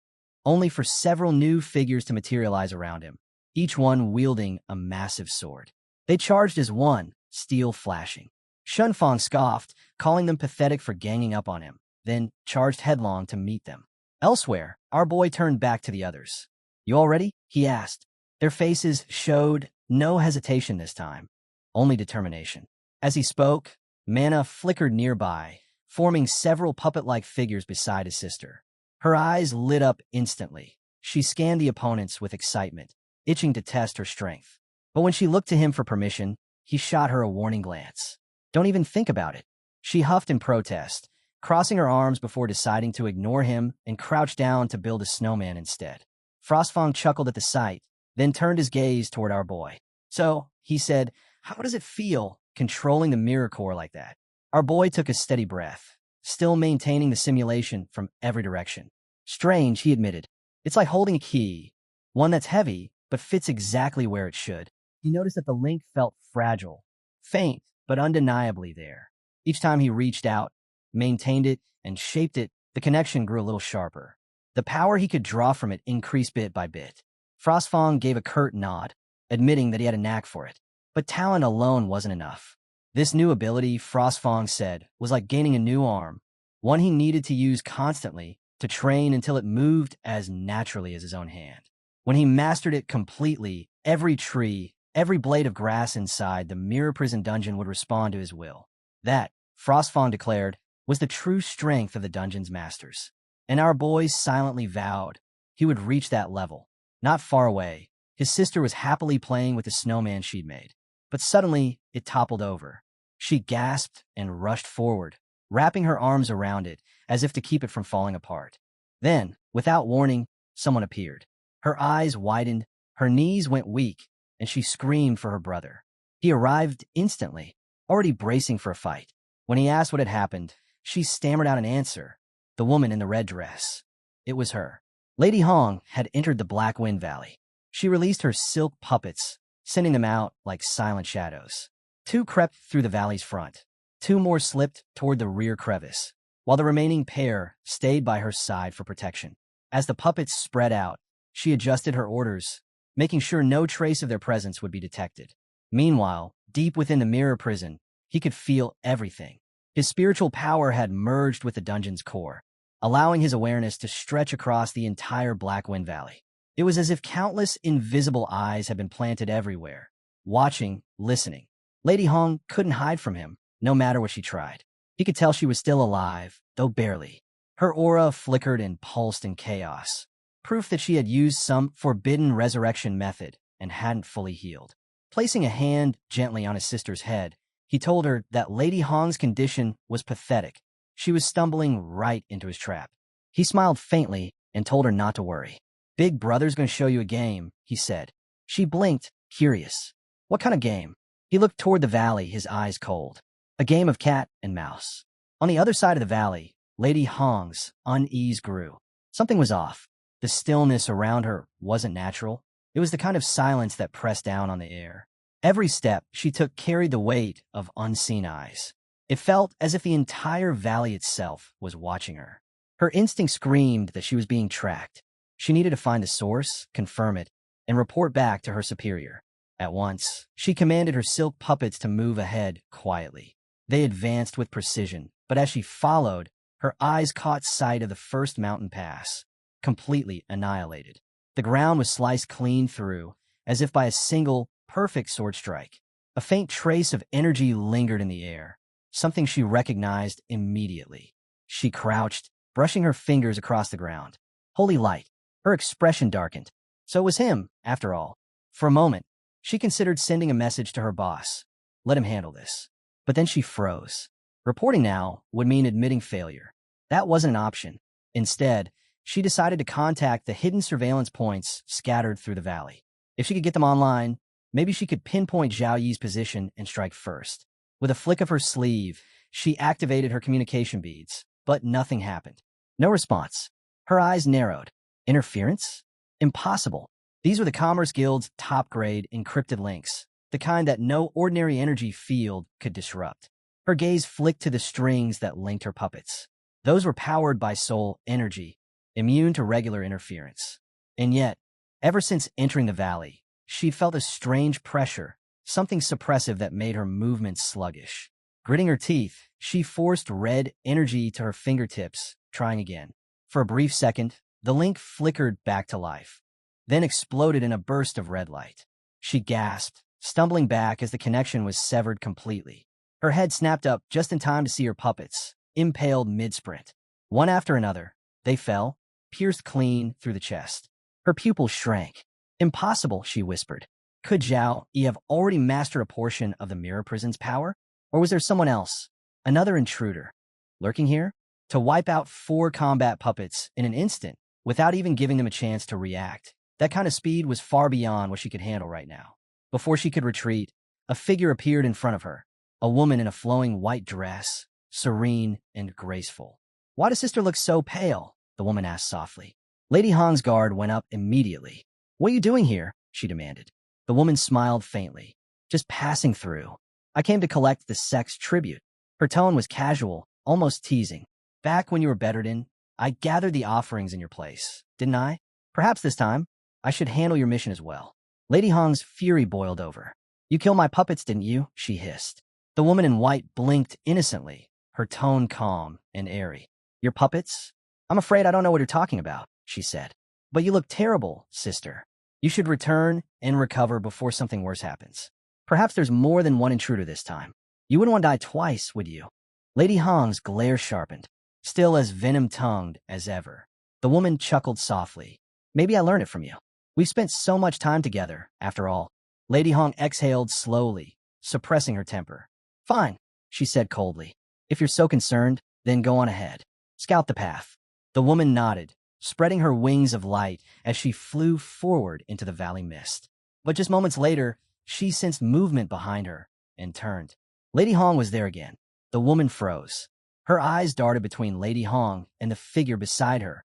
only for several new figures to materialize around him, each one wielding a massive sword. They charged as one, steel flashing. Shunfang scoffed, calling them pathetic for ganging up on him, then charged headlong to meet them. Elsewhere, our boy turned back to the others. "You all ready?" he asked. Their faces showed no hesitation this time, only determination. As he spoke, mana flickered nearby, forming several puppet-like figures beside his sister. Her eyes lit up instantly. She scanned the opponents with excitement, itching to test her strength. But when she looked to him for permission, he shot her a warning glance. "Don't even think about it." She huffed in protest, crossing her arms before deciding to ignore him and crouch down to build a snowman instead. Frostfang chuckled at the sight, then turned his gaze toward our boy. "So," he said, "how does it feel controlling the mirror core like that?" Our boy took a steady breath, still maintaining the simulation from every direction. "Strange," he admitted. "It's like holding a key, one that's heavy, but fits exactly where it should." He noticed that the link felt fragile, faint, but undeniably there. Each time he reached out, maintained it, and shaped it, the connection grew a little sharper. The power he could draw from it increased bit by bit. Frostfang gave a curt nod, admitting that he had a knack for it. But talent alone wasn't enough. This new ability, Frostfang said, was like gaining a new arm, one he needed to use constantly to train until it moved as naturally as his own hand. When he mastered it completely, every tree, every blade of grass inside the mirror prison dungeon would respond to his will. That, Frostfang declared, was the true strength of the dungeon's masters. And our boy silently vowed he would reach that level. Not far away, his sister was happily playing with the snowman she'd made. But suddenly, it toppled over. She gasped and rushed forward, wrapping her arms around it as if to keep it from falling apart. Then, without warning, someone appeared. Her eyes widened, her knees went weak, and she screamed for her brother. He arrived instantly, already bracing for a fight. When he asked what had happened, she stammered out an answer. The woman in the red dress. It was her. Lady Hong had entered the Black Wind Valley. She released her silk puppets, sending them out like silent shadows. 2 crept through the valley's front. 2 more slipped toward the rear crevice, while the remaining pair stayed by her side for protection. As the puppets spread out, she adjusted her orders, making sure no trace of their presence would be detected. Meanwhile, deep within the mirror prison, he could feel everything. His spiritual power had merged with the dungeon's core, allowing his awareness to stretch across the entire Black Wind Valley. It was as if countless invisible eyes had been planted everywhere, watching, listening. Lady Hong couldn't hide from him, no matter what she tried. He could tell she was still alive, though barely. Her aura flickered and pulsed in chaos, proof that she had used some forbidden resurrection method and hadn't fully healed. Placing a hand gently on his sister's head, he told her that Lady Hong's condition was pathetic. She was stumbling right into his trap. He smiled faintly and told her not to worry. "Big Brother's going to show you a game," he said. She blinked, curious. "What kind of game?" He looked toward the valley, his eyes cold. "A game of cat and mouse." On the other side of the valley, Lady Hong's unease grew. Something was off. The stillness around her wasn't natural. It was the kind of silence that pressed down on the air. Every step she took carried the weight of unseen eyes. It felt as if the entire valley itself was watching her. Her instinct screamed that she was being tracked. She needed to find the source, confirm it, and report back to her superior. At once, she commanded her silk puppets to move ahead quietly. They advanced with precision, but as she followed, her eyes caught sight of the first mountain pass, completely annihilated. The ground was sliced clean through, as if by a single, perfect sword strike. A faint trace of energy lingered in the air, something she recognized immediately. She crouched, brushing her fingers across the ground. Holy light! Her expression darkened. So it was him, after all. For a moment, she considered sending a message to her boss. Let him handle this. But then she froze. Reporting now would mean admitting failure. That wasn't an option. Instead, she decided to contact the hidden surveillance points scattered through the valley. If she could get them online, maybe she could pinpoint Zhao Yi's position and strike first. With a flick of her sleeve, she activated her communication beads, but nothing happened. No response. Her eyes narrowed. Interference? Impossible. These were the Commerce Guild's top-grade encrypted links, the kind that no ordinary energy field could disrupt. Her gaze flicked to the strings that linked her puppets. Those were powered by soul energy, immune to regular interference. And yet, ever since entering the valley, she felt a strange pressure, something suppressive that made her movements sluggish. Gritting her teeth, she forced red energy to her fingertips, trying again. For a brief second, the link flickered back to life, then exploded in a burst of red light. She gasped, stumbling back as the connection was severed completely. Her head snapped up just in time to see her puppets, impaled mid-sprint. One after another, they fell, pierced clean through the chest. Her pupils shrank. Impossible, she whispered. Could Zhao Yi have already mastered a portion of the mirror prison's power? Or was there someone else, another intruder, lurking here? To wipe out 4 combat puppets in an instant, without even giving them a chance to react. That kind of speed was far beyond what she could handle right now. Before she could retreat, a figure appeared in front of her, a woman in a flowing white dress, serene and graceful. Why does sister look so pale? The woman asked softly. Lady Hong's guard went up immediately. What are you doing here? She demanded. The woman smiled faintly. Just passing through. I came to collect the sex tribute. Her tone was casual, almost teasing. Back when you were bettered in, I gathered the offerings in your place, didn't I? Perhaps this time, I should handle your mission as well. Lady Hong's fury boiled over. You killed my puppets, didn't you? She hissed. The woman in white blinked innocently, her tone calm and airy. Your puppets? I'm afraid I don't know what you're talking about, she said. But you look terrible, sister. You should return and recover before something worse happens. Perhaps there's more than one intruder this time. You wouldn't want to die twice, would you? Lady Hong's glare sharpened, still as venom-tongued as ever. The woman chuckled softly. Maybe I learned it from you. We've spent so much time together, after all. Lady Hong exhaled slowly, suppressing her temper. Fine, she said coldly. If you're so concerned, then go on ahead. Scout the path. The woman nodded, spreading her wings of light as she flew forward into the valley mist. But just moments later, she sensed movement behind her and turned. Lady Hong was there again. The woman froze. Her eyes darted between Lady Hong and the figure beside her,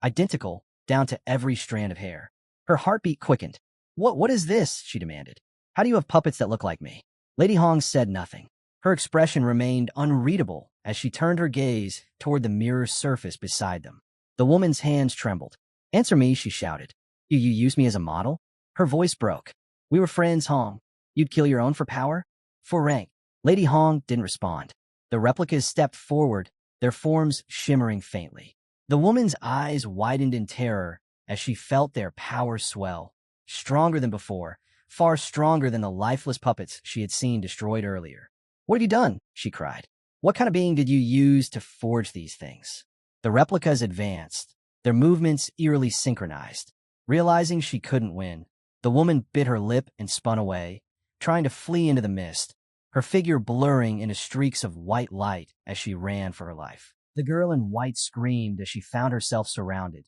identical down to every strand of hair. Her heartbeat quickened. What is this? She demanded. How do you have puppets that look like me? Lady Hong said nothing. Her expression remained unreadable as she turned her gaze toward the mirror surface beside them. The woman's hands trembled. Answer me, she shouted. You use me as a model? Her voice broke. We were friends, Hong. You'd kill your own for power? For rank. Lady Hong didn't respond. The replicas stepped forward, their forms shimmering faintly. The woman's eyes widened in terror as she felt their power swell, stronger than before, far stronger than the lifeless puppets she had seen destroyed earlier. What have you done? She cried. What kind of being did you use to forge these things? The replicas advanced, their movements eerily synchronized. Realizing she couldn't win, the woman bit her lip and spun away, trying to flee into the mist, her figure blurring into streaks of white light as she ran for her life. The girl in white screamed as she found herself surrounded,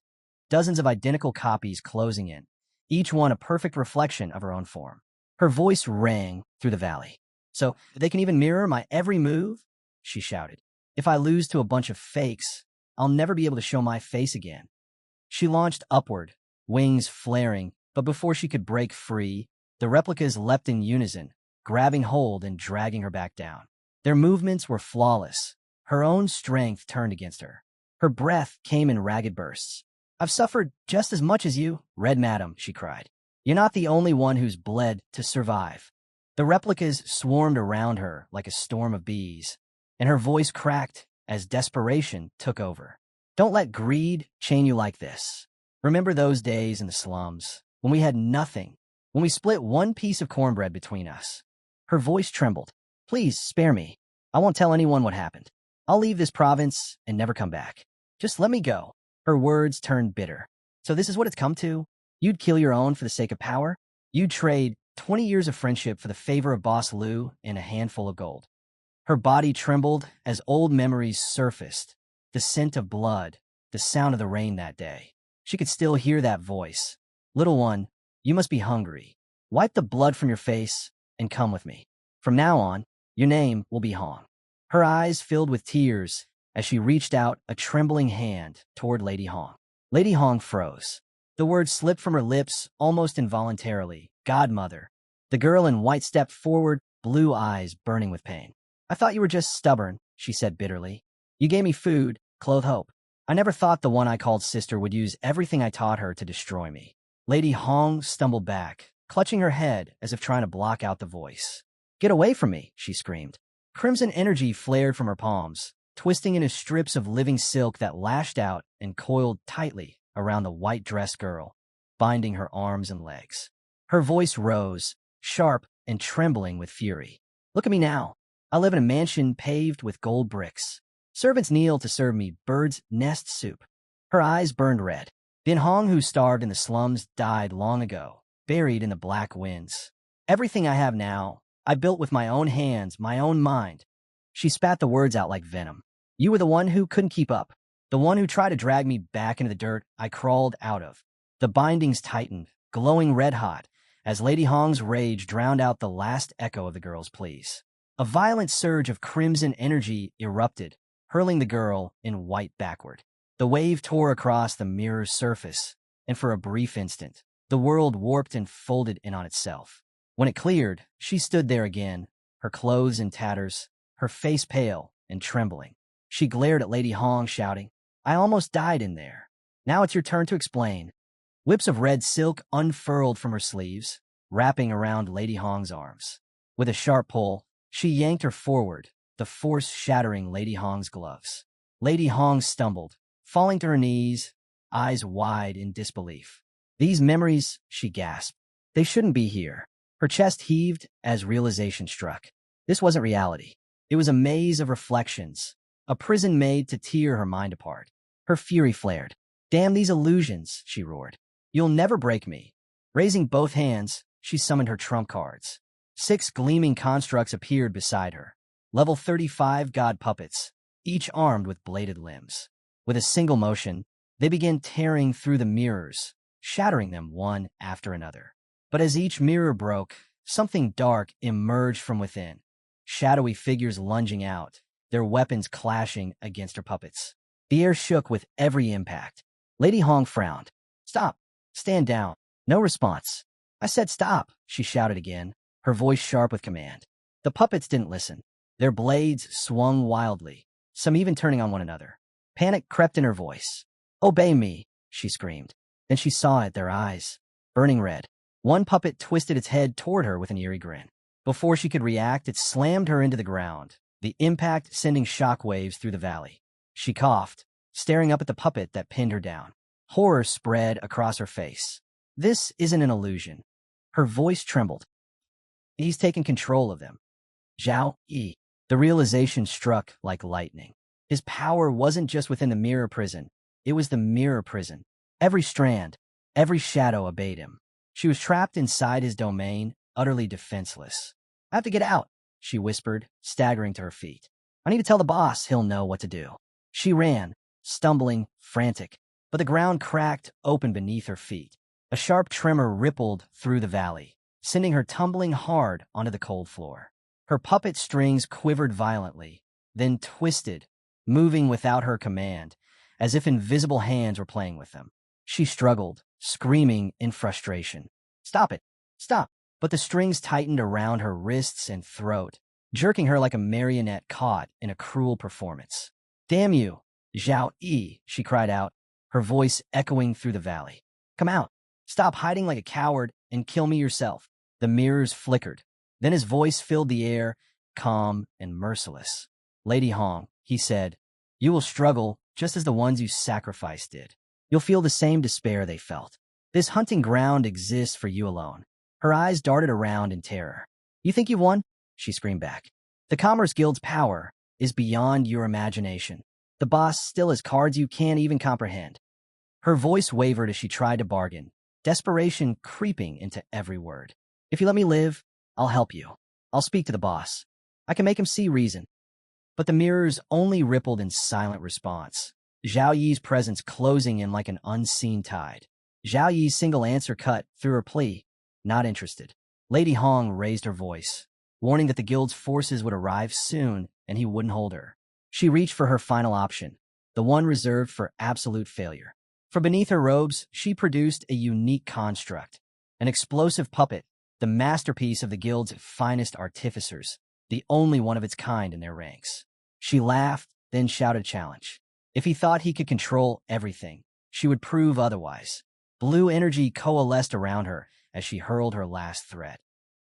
dozens of identical copies closing in, each one a perfect reflection of her own form. Her voice rang through the valley. So they can even mirror my every move? She shouted. If I lose to a bunch of fakes, I'll never be able to show my face again. She launched upward, wings flaring, but before she could break free, the replicas leapt in unison, grabbing hold and dragging her back down. Their movements were flawless. Her own strength turned against her. Her breath came in ragged bursts. I've suffered just as much as you, Red Madam, she cried. You're not the only one who's bled to survive. The replicas swarmed around her like a storm of bees, and her voice cracked as desperation took over. Don't let greed chain you like this. Remember those days in the slums, when we had nothing, when we split one piece of cornbread between us? Her voice trembled. Please, spare me. I won't tell anyone what happened. I'll leave this province and never come back. Just let me go. Her words turned bitter. So this is what it's come to? You'd kill your own for the sake of power? You'd trade 20 years of friendship for the favor of Boss Liu and a handful of gold. Her body trembled as old memories surfaced. The scent of blood, the sound of the rain that day. She could still hear that voice. Little one, you must be hungry. Wipe the blood from your face and come with me. From now on, your name will be Hong. Her eyes filled with tears as she reached out a trembling hand toward Lady Hong. Lady Hong froze. The words slipped from her lips almost involuntarily. Godmother. The girl in white stepped forward, blue eyes burning with pain. I thought you were just stubborn, she said bitterly. You gave me food, clothed hope. I never thought the one I called sister would use everything I taught her to destroy me. Lady Hong stumbled back, clutching her head as if trying to block out the voice. Get away from me, she screamed. Crimson energy flared from her palms, twisting into strips of living silk that lashed out and coiled tightly around the white-dressed girl, binding her arms and legs. Her voice rose, sharp and trembling with fury. Look at me now. I live in a mansion paved with gold bricks. Servants kneel to serve me bird's nest soup. Her eyes burned red. The Hong who starved in the slums died long ago, buried in the black winds. Everything I have now, I built with my own hands, my own mind. She spat the words out like venom. You were the one who couldn't keep up, the one who tried to drag me back into the dirt I crawled out of. The bindings tightened, glowing red-hot, as Lady Hong's rage drowned out the last echo of the girl's pleas. A violent surge of crimson energy erupted, hurling the girl in white backward. The wave tore across the mirror's surface, and for a brief instant, the world warped and folded in on itself. When it cleared, she stood there again, her clothes in tatters, her face pale and trembling. She glared at Lady Hong, shouting, I almost died in there. Now it's your turn to explain. Whips of red silk unfurled from her sleeves, wrapping around Lady Hong's arms. With a sharp pull, she yanked her forward, the force shattering Lady Hong's gloves. Lady Hong stumbled, falling to her knees, eyes wide in disbelief. These memories, she gasped. They shouldn't be here. Her chest heaved as realization struck. This wasn't reality. It was a maze of reflections, a prison made to tear her mind apart. Her fury flared. Damn these illusions, she roared. You'll never break me. Raising both hands, she summoned her trump cards. 6 gleaming constructs appeared beside her. Level 35 god puppets, each armed with bladed limbs. With a single motion, they began tearing through the mirrors, shattering them one after another. But as each mirror broke, something dark emerged from within. Shadowy figures lunging out, their weapons clashing against her puppets. The air shook with every impact. Lady Hong frowned. Stop. Stand down. No response. I said stop, she shouted again, her voice sharp with command. The puppets didn't listen. Their blades swung wildly, some even turning on one another. Panic crept in her voice. Obey me, she screamed. Then she saw it, their eyes, burning red. One puppet twisted its head toward her with an eerie grin. Before she could react, it slammed her into the ground, the impact sending shockwaves through the valley. She coughed, staring up at the puppet that pinned her down. Horror spread across her face. This isn't an illusion. Her voice trembled. He's taken control of them. Zhao Yi. The realization struck like lightning. His power wasn't just within the mirror prison. It was the mirror prison. Every strand, every shadow obeyed him. She was trapped inside his domain, utterly defenseless. I have to get out, she whispered, staggering to her feet. I need to tell the boss, he'll know what to do. She ran, stumbling, frantic, but the ground cracked open beneath her feet. A sharp tremor rippled through the valley, sending her tumbling hard onto the cold floor. Her puppet strings quivered violently, then twisted, moving without her command, as if invisible hands were playing with them. She struggled, screaming in frustration. Stop it! Stop! But the strings tightened around her wrists and throat, jerking her like a marionette caught in a cruel performance. Damn you, Zhao Yi, she cried out, her voice echoing through the valley. Come out! Stop hiding like a coward and kill me yourself. The mirrors flickered. Then his voice filled the air, calm and merciless. Lady Hong, he said, you will struggle just as the ones you sacrificed did. you'll feel the same despair they felt. This hunting ground exists for you alone. Her eyes darted around in terror. You think you've won? She screamed back. The Commerce Guild's power is beyond your imagination. The boss still has cards you can't even comprehend. Her voice wavered as she tried to bargain, desperation creeping into every word. If you let me live, I'll help you. I'll speak to the boss. I can make him see reason. But the mirrors only rippled in silent response, Zhao Yi's presence closing in like an unseen tide. Zhao Yi's single answer cut through her plea. Not interested. Lady Hong raised her voice, warning that the guild's forces would arrive soon and he wouldn't hold her. She reached for her final option, the one reserved for absolute failure. From beneath her robes, she produced a unique construct, an explosive puppet, the masterpiece of the guild's finest artificers, the only one of its kind in their ranks. She laughed, then shouted challenge. If he thought he could control everything, she would prove otherwise. Blue energy coalesced around her as she hurled her last threat.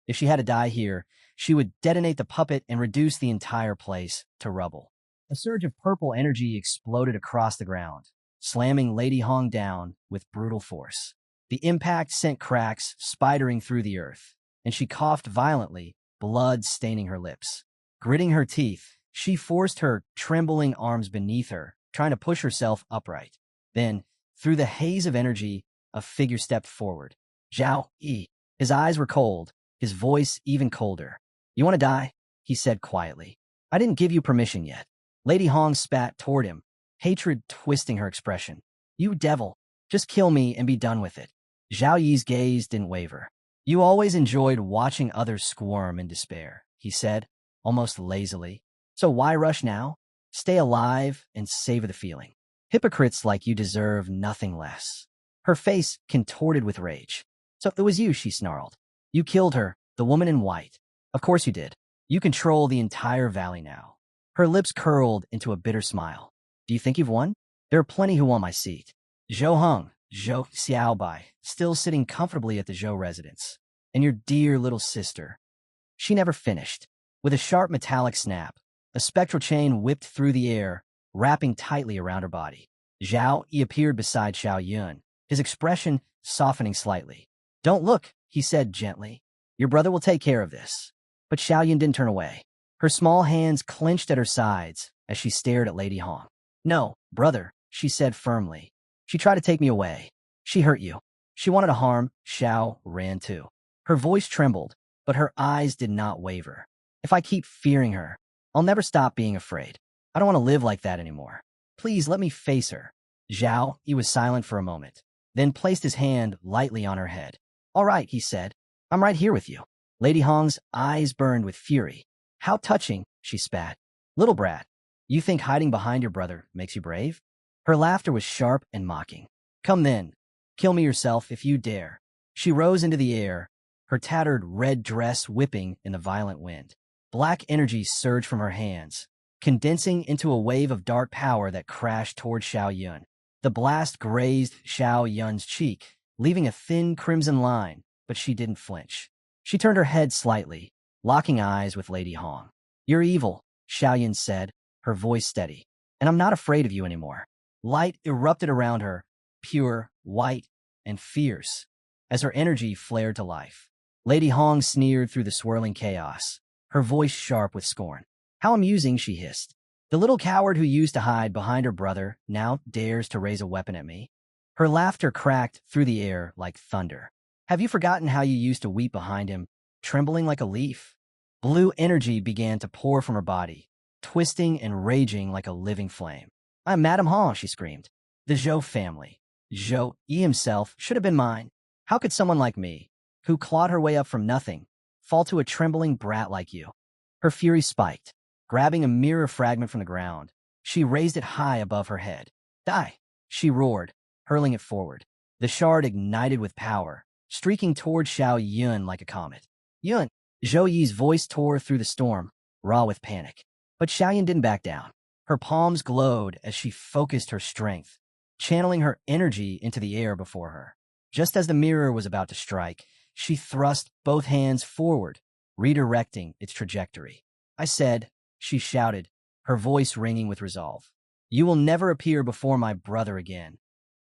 If she had to die here, she would detonate the puppet and reduce the entire place to rubble. A surge of purple energy exploded across the ground, slamming Lady Hong down with brutal force. The impact sent cracks spidering through the earth, and she coughed violently, blood staining her lips. Gritting her teeth, she forced her trembling arms beneath her, trying to push herself upright. Then, through the haze of energy, a figure stepped forward. Zhao Yi. His eyes were cold, his voice even colder. You want to die? He said quietly. I didn't give you permission yet. Lady Hong spat toward him, hatred twisting her expression. You devil, just kill me and be done with it. Zhao Yi's gaze didn't waver. You always enjoyed watching others squirm in despair, he said, almost lazily. So why rush now? Stay alive and savor the feeling. Hypocrites like you deserve nothing less. Her face contorted with rage. So it was you, she snarled. You killed her, the woman in white. Of course you did. You control the entire valley now. Her lips curled into a bitter smile. Do you think you've won? There are plenty who want my seat. Zhou Heng, Zhou Xiaobai, still sitting comfortably at the Zhou residence. And your dear little sister. She never finished. With a sharp metallic snap, a spectral chain whipped through the air, wrapping tightly around her body. Zhao Yi appeared beside Xiao Yun, his expression softening slightly. Don't look, he said gently. Your brother will take care of this. But Xiao Yun didn't turn away. Her small hands clenched at her sides as she stared at Lady Hong. No, brother, she said firmly. She tried to take me away. She hurt you. She wanted to harm. Xiao ran too. Her voice trembled, but her eyes did not waver. If I keep fearing her, I'll never stop being afraid. I don't want to live like that anymore. Please let me face her. Zhao, he was silent for a moment, then placed his hand lightly on her head. All right, he said. I'm right here with you. Lady Hong's eyes burned with fury. How touching, she spat. Little brat, you think hiding behind your brother makes you brave? Her laughter was sharp and mocking. Come then. Kill me yourself if you dare. She rose into the air, her tattered red dress whipping in the violent wind. Black energy surged from her hands, condensing into a wave of dark power that crashed toward Xiao Yun. The blast grazed Xiao Yun's cheek, leaving a thin crimson line, but she didn't flinch. She turned her head slightly, locking eyes with Lady Hong. You're evil, Xiao Yun said, her voice steady. And I'm not afraid of you anymore. Light erupted around her, pure, white, and fierce, as her energy flared to life. Lady Hong sneered through the swirling chaos, her voice sharp with scorn. How amusing, she hissed. The little coward who used to hide behind her brother now dares to raise a weapon at me. Her laughter cracked through the air like thunder. Have you forgotten how you used to weep behind him, trembling like a leaf? Blue energy began to pour from her body, twisting and raging like a living flame. I'm Madame Hong, she screamed. The Zhou family. Zhou Yi himself should have been mine. How could someone like me, who clawed her way up from nothing, fall to a trembling brat like you? Her fury spiked. Grabbing a mirror fragment from the ground, she raised it high above her head. Die, she roared, hurling it forward. The shard ignited with power, streaking toward Xiao Yun like a comet. Yun! Zhou Yi's voice tore through the storm, raw with panic. But Xiao Yun didn't back down. Her palms glowed as she focused her strength, channeling her energy into the air before her. Just as the mirror was about to strike, she thrust both hands forward, redirecting its trajectory. I said, she shouted, her voice ringing with resolve. You will never appear before my brother again.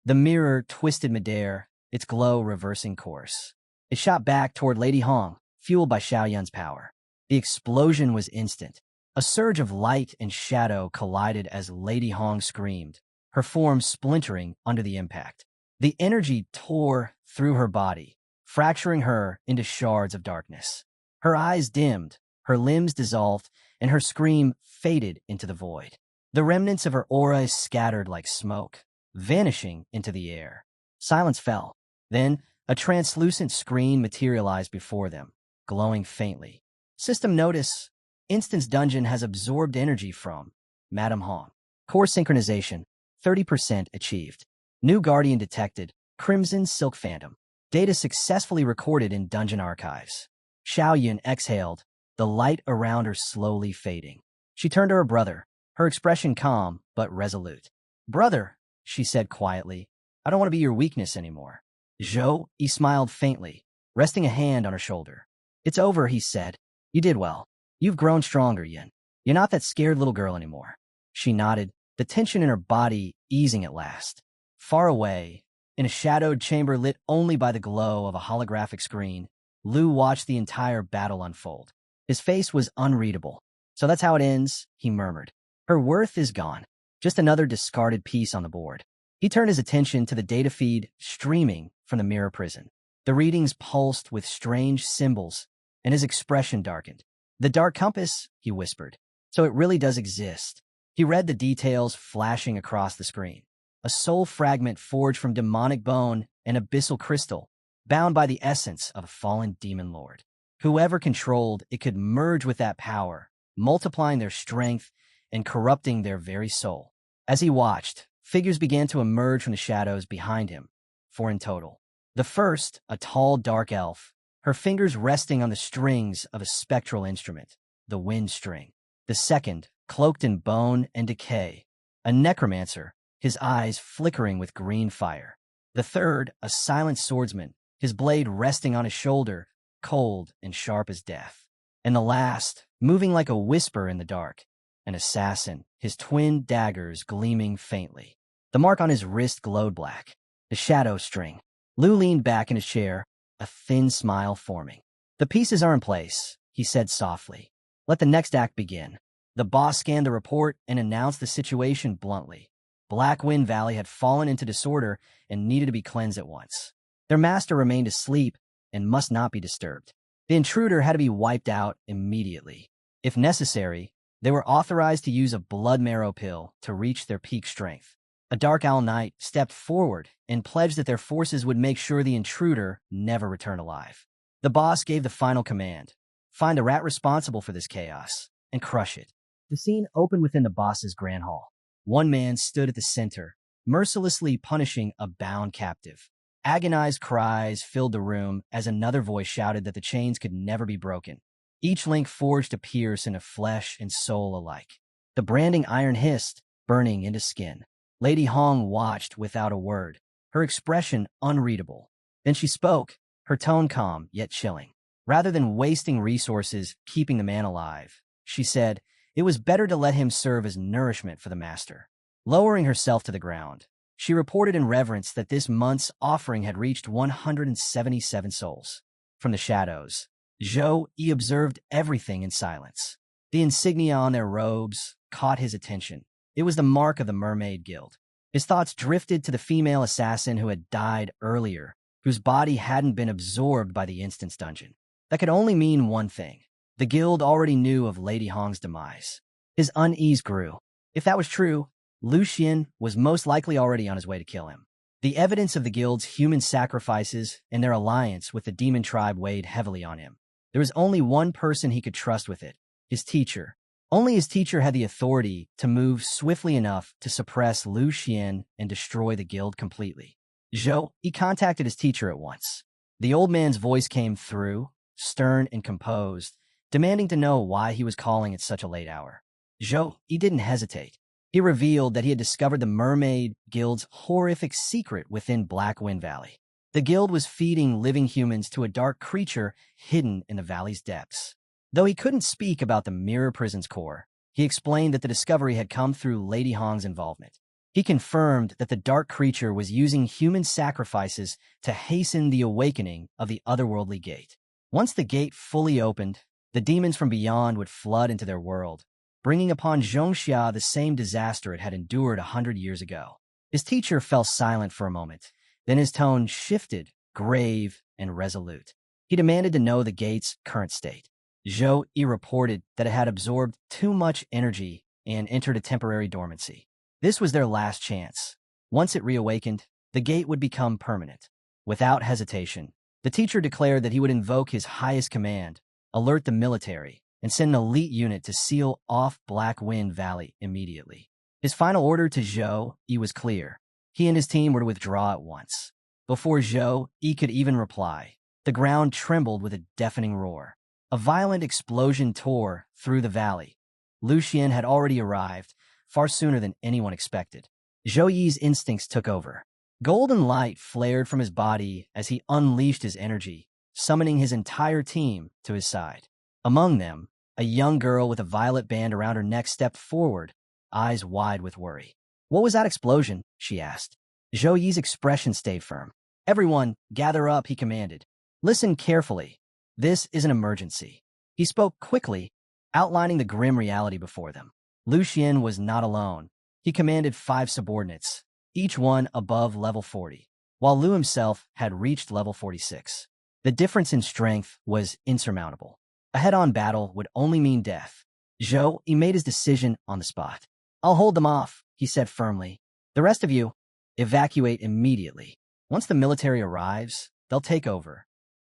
The mirror twisted midair, its glow reversing course. It shot back toward Lady Hong, fueled by Xiaoyun's power. The explosion was instant. A surge of light and shadow collided as Lady Hong screamed, her form splintering under the impact. The energy tore through her body, fracturing her into shards of darkness. Her eyes dimmed, her limbs dissolved, and her scream faded into the void. The remnants of her aura scattered like smoke, vanishing into the air. Silence fell. Then, a translucent screen materialized before them, glowing faintly. System notice: Instance Dungeon has absorbed energy from Madame Hong. Core synchronization, 30% achieved. New Guardian detected, Crimson Silk Phantom. Data successfully recorded in Dungeon Archives. Xiaoyun exhaled, the light around her slowly fading. She turned to her brother, her expression calm but resolute. "Brother," she said quietly, "I don't want to be your weakness anymore." Zhou, he smiled faintly, resting a hand on her shoulder. "It's over," he said. "You did well. You've grown stronger, Yin. You're not that scared little girl anymore." She nodded, the tension in her body easing at last. Far away, in a shadowed chamber lit only by the glow of a holographic screen, Liu watched the entire battle unfold. His face was unreadable. "So that's how it ends," he murmured. "Her worth is gone. Just another discarded piece on the board." He turned his attention to the data feed streaming from the mirror prison. The readings pulsed with strange symbols, and his expression darkened. "The Dark Compass," he whispered. "So it really does exist." He read the details flashing across the screen. A soul fragment forged from demonic bone and abyssal crystal, bound by the essence of a fallen demon lord. Whoever controlled it could merge with that power, multiplying their strength and corrupting their very soul. As he watched, figures began to emerge from the shadows behind him, 4 in total. The first, a tall dark elf, her fingers resting on the strings of a spectral instrument, the wind string. The second, cloaked in bone and decay, a necromancer, his eyes flickering with green fire. The third, a silent swordsman, his blade resting on his shoulder, cold and sharp as death. And the last, moving like a whisper in the dark, an assassin, his twin daggers gleaming faintly. The mark on his wrist glowed black, the shadow string. Liu leaned back in his chair, a thin smile forming. "The pieces are in place," he said softly. "Let the next act begin." The boss scanned the report and announced the situation bluntly. Black Wind Valley had fallen into disorder and needed to be cleansed at once. Their master remained asleep and must not be disturbed. The intruder had to be wiped out immediately. If necessary, they were authorized to use a blood marrow pill to reach their peak strength. A Dark Owl Knight stepped forward and pledged that their forces would make sure the intruder never returned alive. The boss gave the final command: find the rat responsible for this chaos and crush it. The scene opened within the boss's grand hall. One man stood at the center, mercilessly punishing a bound captive. Agonized cries filled the room as another voice shouted that the chains could never be broken. Each link forged to pierce into flesh and soul alike. The branding iron hissed, burning into skin. Lady Hong watched without a word, her expression unreadable. Then she spoke, her tone calm yet chilling. Rather than wasting resources keeping the man alive, she said, it was better to let him serve as nourishment for the master. Lowering herself to the ground, she reported in reverence that this month's offering had reached 177 souls. From the shadows, Zhou Yi observed everything in silence. The insignia on their robes caught his attention. It was the mark of the Mermaid Guild. His thoughts drifted to the female assassin who had died earlier, whose body hadn't been absorbed by the instance dungeon. That could only mean one thing. The guild already knew of Lady Hong's demise. His unease grew. If that was true, Lu Xian was most likely already on his way to kill him. The evidence of the guild's human sacrifices and their alliance with the demon tribe weighed heavily on him. There was only one person he could trust with it, his teacher. Only his teacher had the authority to move swiftly enough to suppress Lu Xian and destroy the guild completely. Zhou, he contacted his teacher at once. The old man's voice came through, stern and composed, demanding to know why he was calling at such a late hour. Zhou, he didn't hesitate. He revealed that he had discovered the Mermaid Guild's horrific secret within Black Wind Valley. The guild was feeding living humans to a dark creature hidden in the valley's depths. Though he couldn't speak about the mirror prison's core, he explained that the discovery had come through Lady Hong's involvement. He confirmed that the dark creature was using human sacrifices to hasten the awakening of the otherworldly gate. Once the gate fully opened, the demons from beyond would flood into their world, bringing upon Zhongxia the same disaster it had endured 100 years ago. His teacher fell silent for a moment. Then his tone shifted, grave and resolute. He demanded to know the gate's current state. Zhou Yi reported that it had absorbed too much energy and entered a temporary dormancy. This was their last chance. Once it reawakened, the gate would become permanent. Without hesitation, the teacher declared that he would invoke his highest command, alert the military, and send an elite unit to seal off Black Wind Valley immediately. His final order to Zhou Yi was clear. He and his team were to withdraw at once. Before Zhou Yi could even reply, the ground trembled with a deafening roar. A violent explosion tore through the valley. Lu Xian had already arrived, far sooner than anyone expected. Zhou Yi's instincts took over. Golden light flared from his body as he unleashed his energy, summoning his entire team to his side. Among them, a young girl with a violet band around her neck stepped forward, eyes wide with worry. "What was that explosion?" she asked. Zhou Yi's expression stayed firm. "Everyone, gather up," he commanded. "Listen carefully. This is an emergency." He spoke quickly, outlining the grim reality before them. Lu Xian was not alone. He commanded 5 subordinates, each one above level 40, while Lu himself had reached level 46. The difference in strength was insurmountable. A head-on battle would only mean death. Zhou Yi made his decision on the spot. "I'll hold them off," he said firmly. "The rest of you, evacuate immediately. Once the military arrives, they'll take over."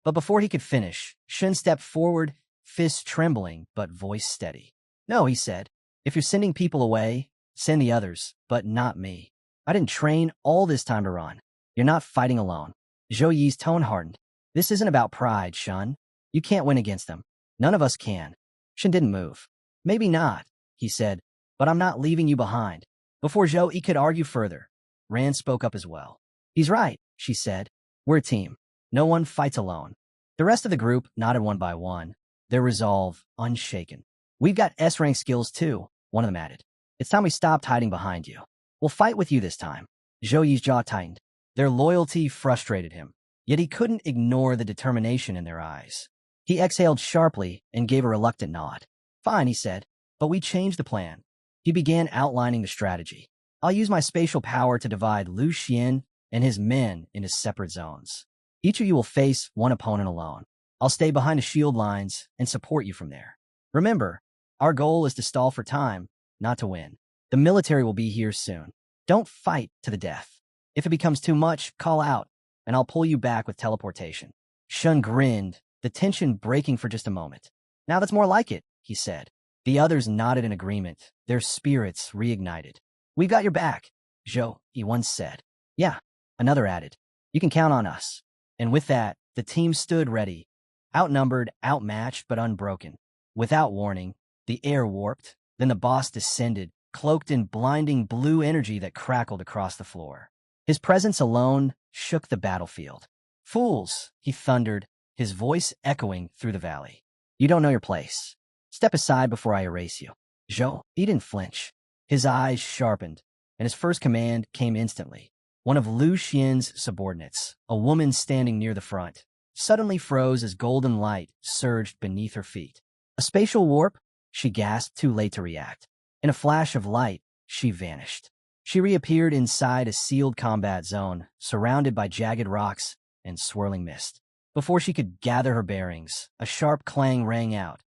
But before he could finish, Shun stepped forward, fists trembling but voice steady. "No," he said. "If you're sending people away, send the others, but not me. I didn't train all this time to run. You're not fighting alone." Zhou Yi's tone hardened. "This isn't about pride, Shun. You can't win against them. None of us can." Shun didn't move. "Maybe not," he said, "but I'm not leaving you behind." Before Zhou Yi could argue further, Ran spoke up as well. "He's right," she said. "We're a team. No one fights alone." The rest of the group nodded one by one, their resolve unshaken. "We've got S-rank skills too," one of them added. "It's time we stopped hiding behind you. We'll fight with you this time." Zhou Yi's jaw tightened. Their loyalty frustrated him, yet he couldn't ignore the determination in their eyes. He exhaled sharply and gave a reluctant nod. "Fine," he said, "but we changed the plan." He began outlining the strategy. "I'll use my spatial power to divide Lu Xian and his men into separate zones. Each of you will face one opponent alone. I'll stay behind the shield lines and support you from there. Remember, our goal is to stall for time, not to win. The military will be here soon. Don't fight to the death. If it becomes too much, call out, and I'll pull you back with teleportation." Shun grinned, the tension breaking for just a moment. "Now that's more like it," he said. The others nodded in agreement, their spirits reignited. "We've got your back," Zhou Yi once said. "Yeah," another added. "You can count on us." And with that, the team stood ready, outnumbered, outmatched, but unbroken. Without warning, the air warped, then the boss descended, cloaked in blinding blue energy that crackled across the floor. His presence alone shook the battlefield. "Fools," he thundered, his voice echoing through the valley. "You don't know your place. Step aside before I erase you." Zhou Yi didn't flinch. His eyes sharpened, and his first command came instantly. One of Lu Xian's subordinates, a woman standing near the front, suddenly froze as golden light surged beneath her feet. "A spatial warp?" she gasped, too late to react. In a flash of light, she vanished. She reappeared inside a sealed combat zone, surrounded by jagged rocks and swirling mist. Before she could gather her bearings, a sharp clang rang out.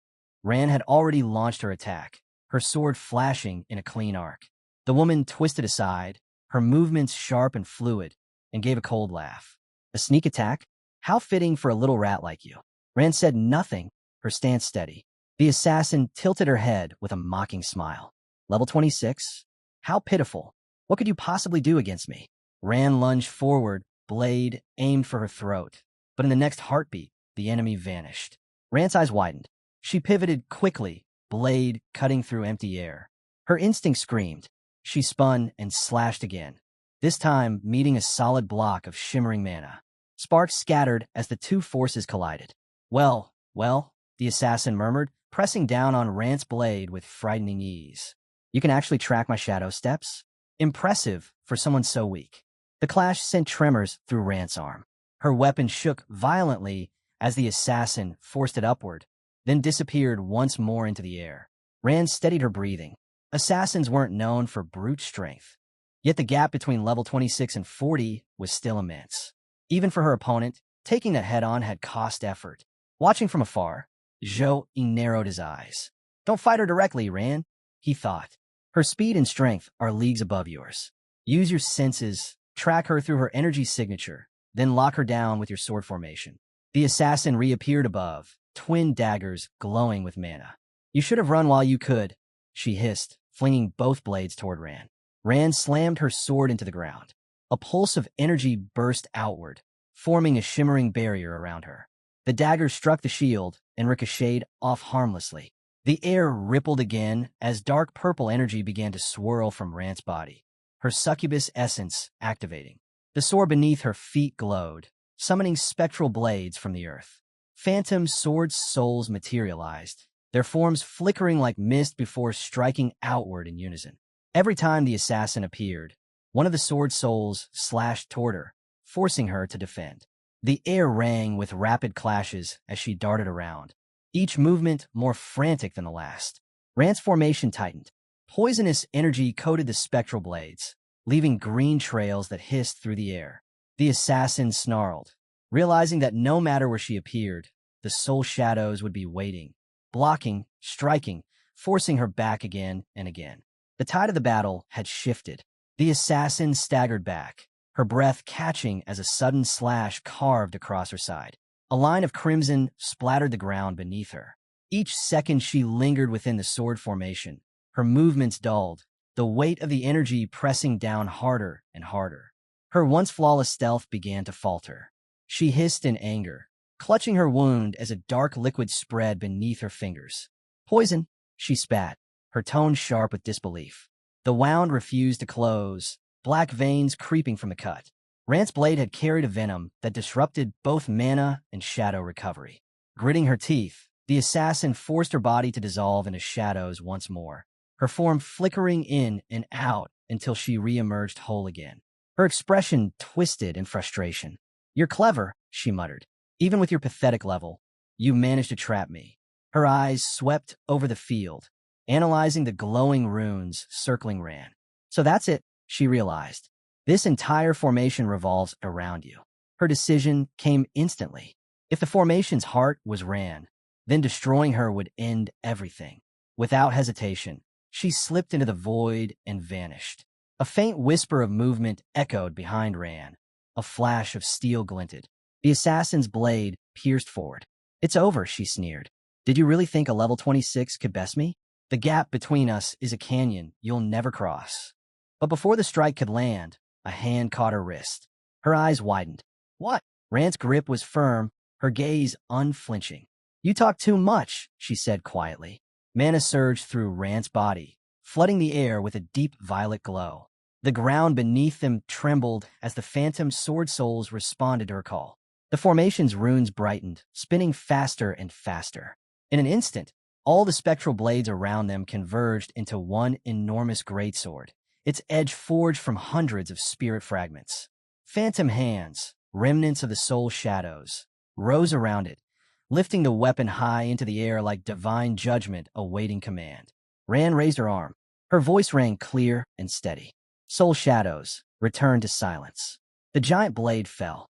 Ran had already launched her attack, her sword flashing in a clean arc. The woman twisted aside, her movements sharp and fluid, and gave a cold laugh. "A sneak attack? How fitting for a little rat like you." Ran said nothing, her stance steady. The assassin tilted her head with a mocking smile. "Level 26? How pitiful. What could you possibly do against me?" Ran lunged forward, blade aimed for her throat. But in the next heartbeat, the enemy vanished. Ran's eyes widened. She pivoted quickly, blade cutting through empty air. Her instinct screamed. She spun and slashed again, this time meeting a solid block of shimmering mana. Sparks scattered as the two forces collided. Well, the assassin murmured, pressing down on Rant's blade with frightening ease. "You can actually track my shadow steps?" Impressive for someone so weak. The clash sent tremors through Rand's arm. Her weapon shook violently as the assassin forced it upward, then disappeared once more into the air. Rand steadied her breathing. Assassins weren't known for brute strength, yet the gap between level 26 and 40 was still immense. Even for her opponent, taking that head-on had cost effort. Watching from afar, Zhou narrowed his eyes. "Don't fight her directly, Rand," he thought. "Her speed and strength are leagues above yours. Use your senses, track her through her energy signature, then lock her down with your sword formation." The assassin reappeared above, twin daggers glowing with mana. "You should have run while you could," she hissed, flinging both blades toward Rand. Rand slammed her sword into the ground. A pulse of energy burst outward, forming a shimmering barrier around her. The dagger struck the shield and ricocheted off harmlessly. The air rippled again as dark purple energy began to swirl from Rand's body, her succubus essence activating. The sword beneath her feet glowed, summoning spectral blades from the earth. Phantom sword souls materialized, their forms flickering like mist before striking outward in unison. Every time the assassin appeared, one of the sword souls slashed toward her, forcing her to defend. The air rang with rapid clashes as she darted around, each movement more frantic than the last. Rand's formation tightened. Poisonous energy coated the spectral blades, leaving green trails that hissed through the air. The assassin snarled, realizing that no matter where she appeared, the soul shadows would be waiting, blocking, striking, forcing her back again and again. The tide of the battle had shifted. The assassin staggered back, her breath catching as a sudden slash carved across her side. A line of crimson splattered the ground beneath her. Each second she lingered within the sword formation, her movements dulled, the weight of the energy pressing down harder and harder. Her once flawless stealth began to falter. She hissed in anger, clutching her wound as a dark liquid spread beneath her fingers. "Poison," she spat, her tone sharp with disbelief. The wound refused to close, black veins creeping from the cut. Rand's blade had carried a venom that disrupted both mana and shadow recovery. Gritting her teeth, the assassin forced her body to dissolve into shadows once more, her form flickering in and out until she re-emerged whole again. Her expression twisted in frustration. "You're clever," she muttered. "Even with your pathetic level, you managed to trap me." Her eyes swept over the field, analyzing the glowing runes circling Rand. "So that's it," she realized. "This entire formation revolves around you." Her decision came instantly. If the formation's heart was Rand, then destroying her would end everything. Without hesitation, she slipped into the void and vanished. A faint whisper of movement echoed behind Rand. A flash of steel glinted. The assassin's blade pierced forward. "It's over," she sneered. "Did you really think a level 26 could best me? The gap between us is a canyon you'll never cross." But before the strike could land, a hand caught her wrist. Her eyes widened. "What?" Rand's grip was firm, her gaze unflinching. "You talk too much," she said quietly. Mana surged through Rand's body, flooding the air with a deep violet glow. The ground beneath them trembled as the phantom sword souls responded to her call. The formation's runes brightened, spinning faster and faster. In an instant, all the spectral blades around them converged into one enormous greatsword, its edge forged from hundreds of spirit fragments. Phantom hands, remnants of the soul shadows, rose around it, lifting the weapon high into the air like divine judgment awaiting command. Rand raised her arm. Her voice rang clear and steady. "Soul shadows, return to silence." The giant blade fell.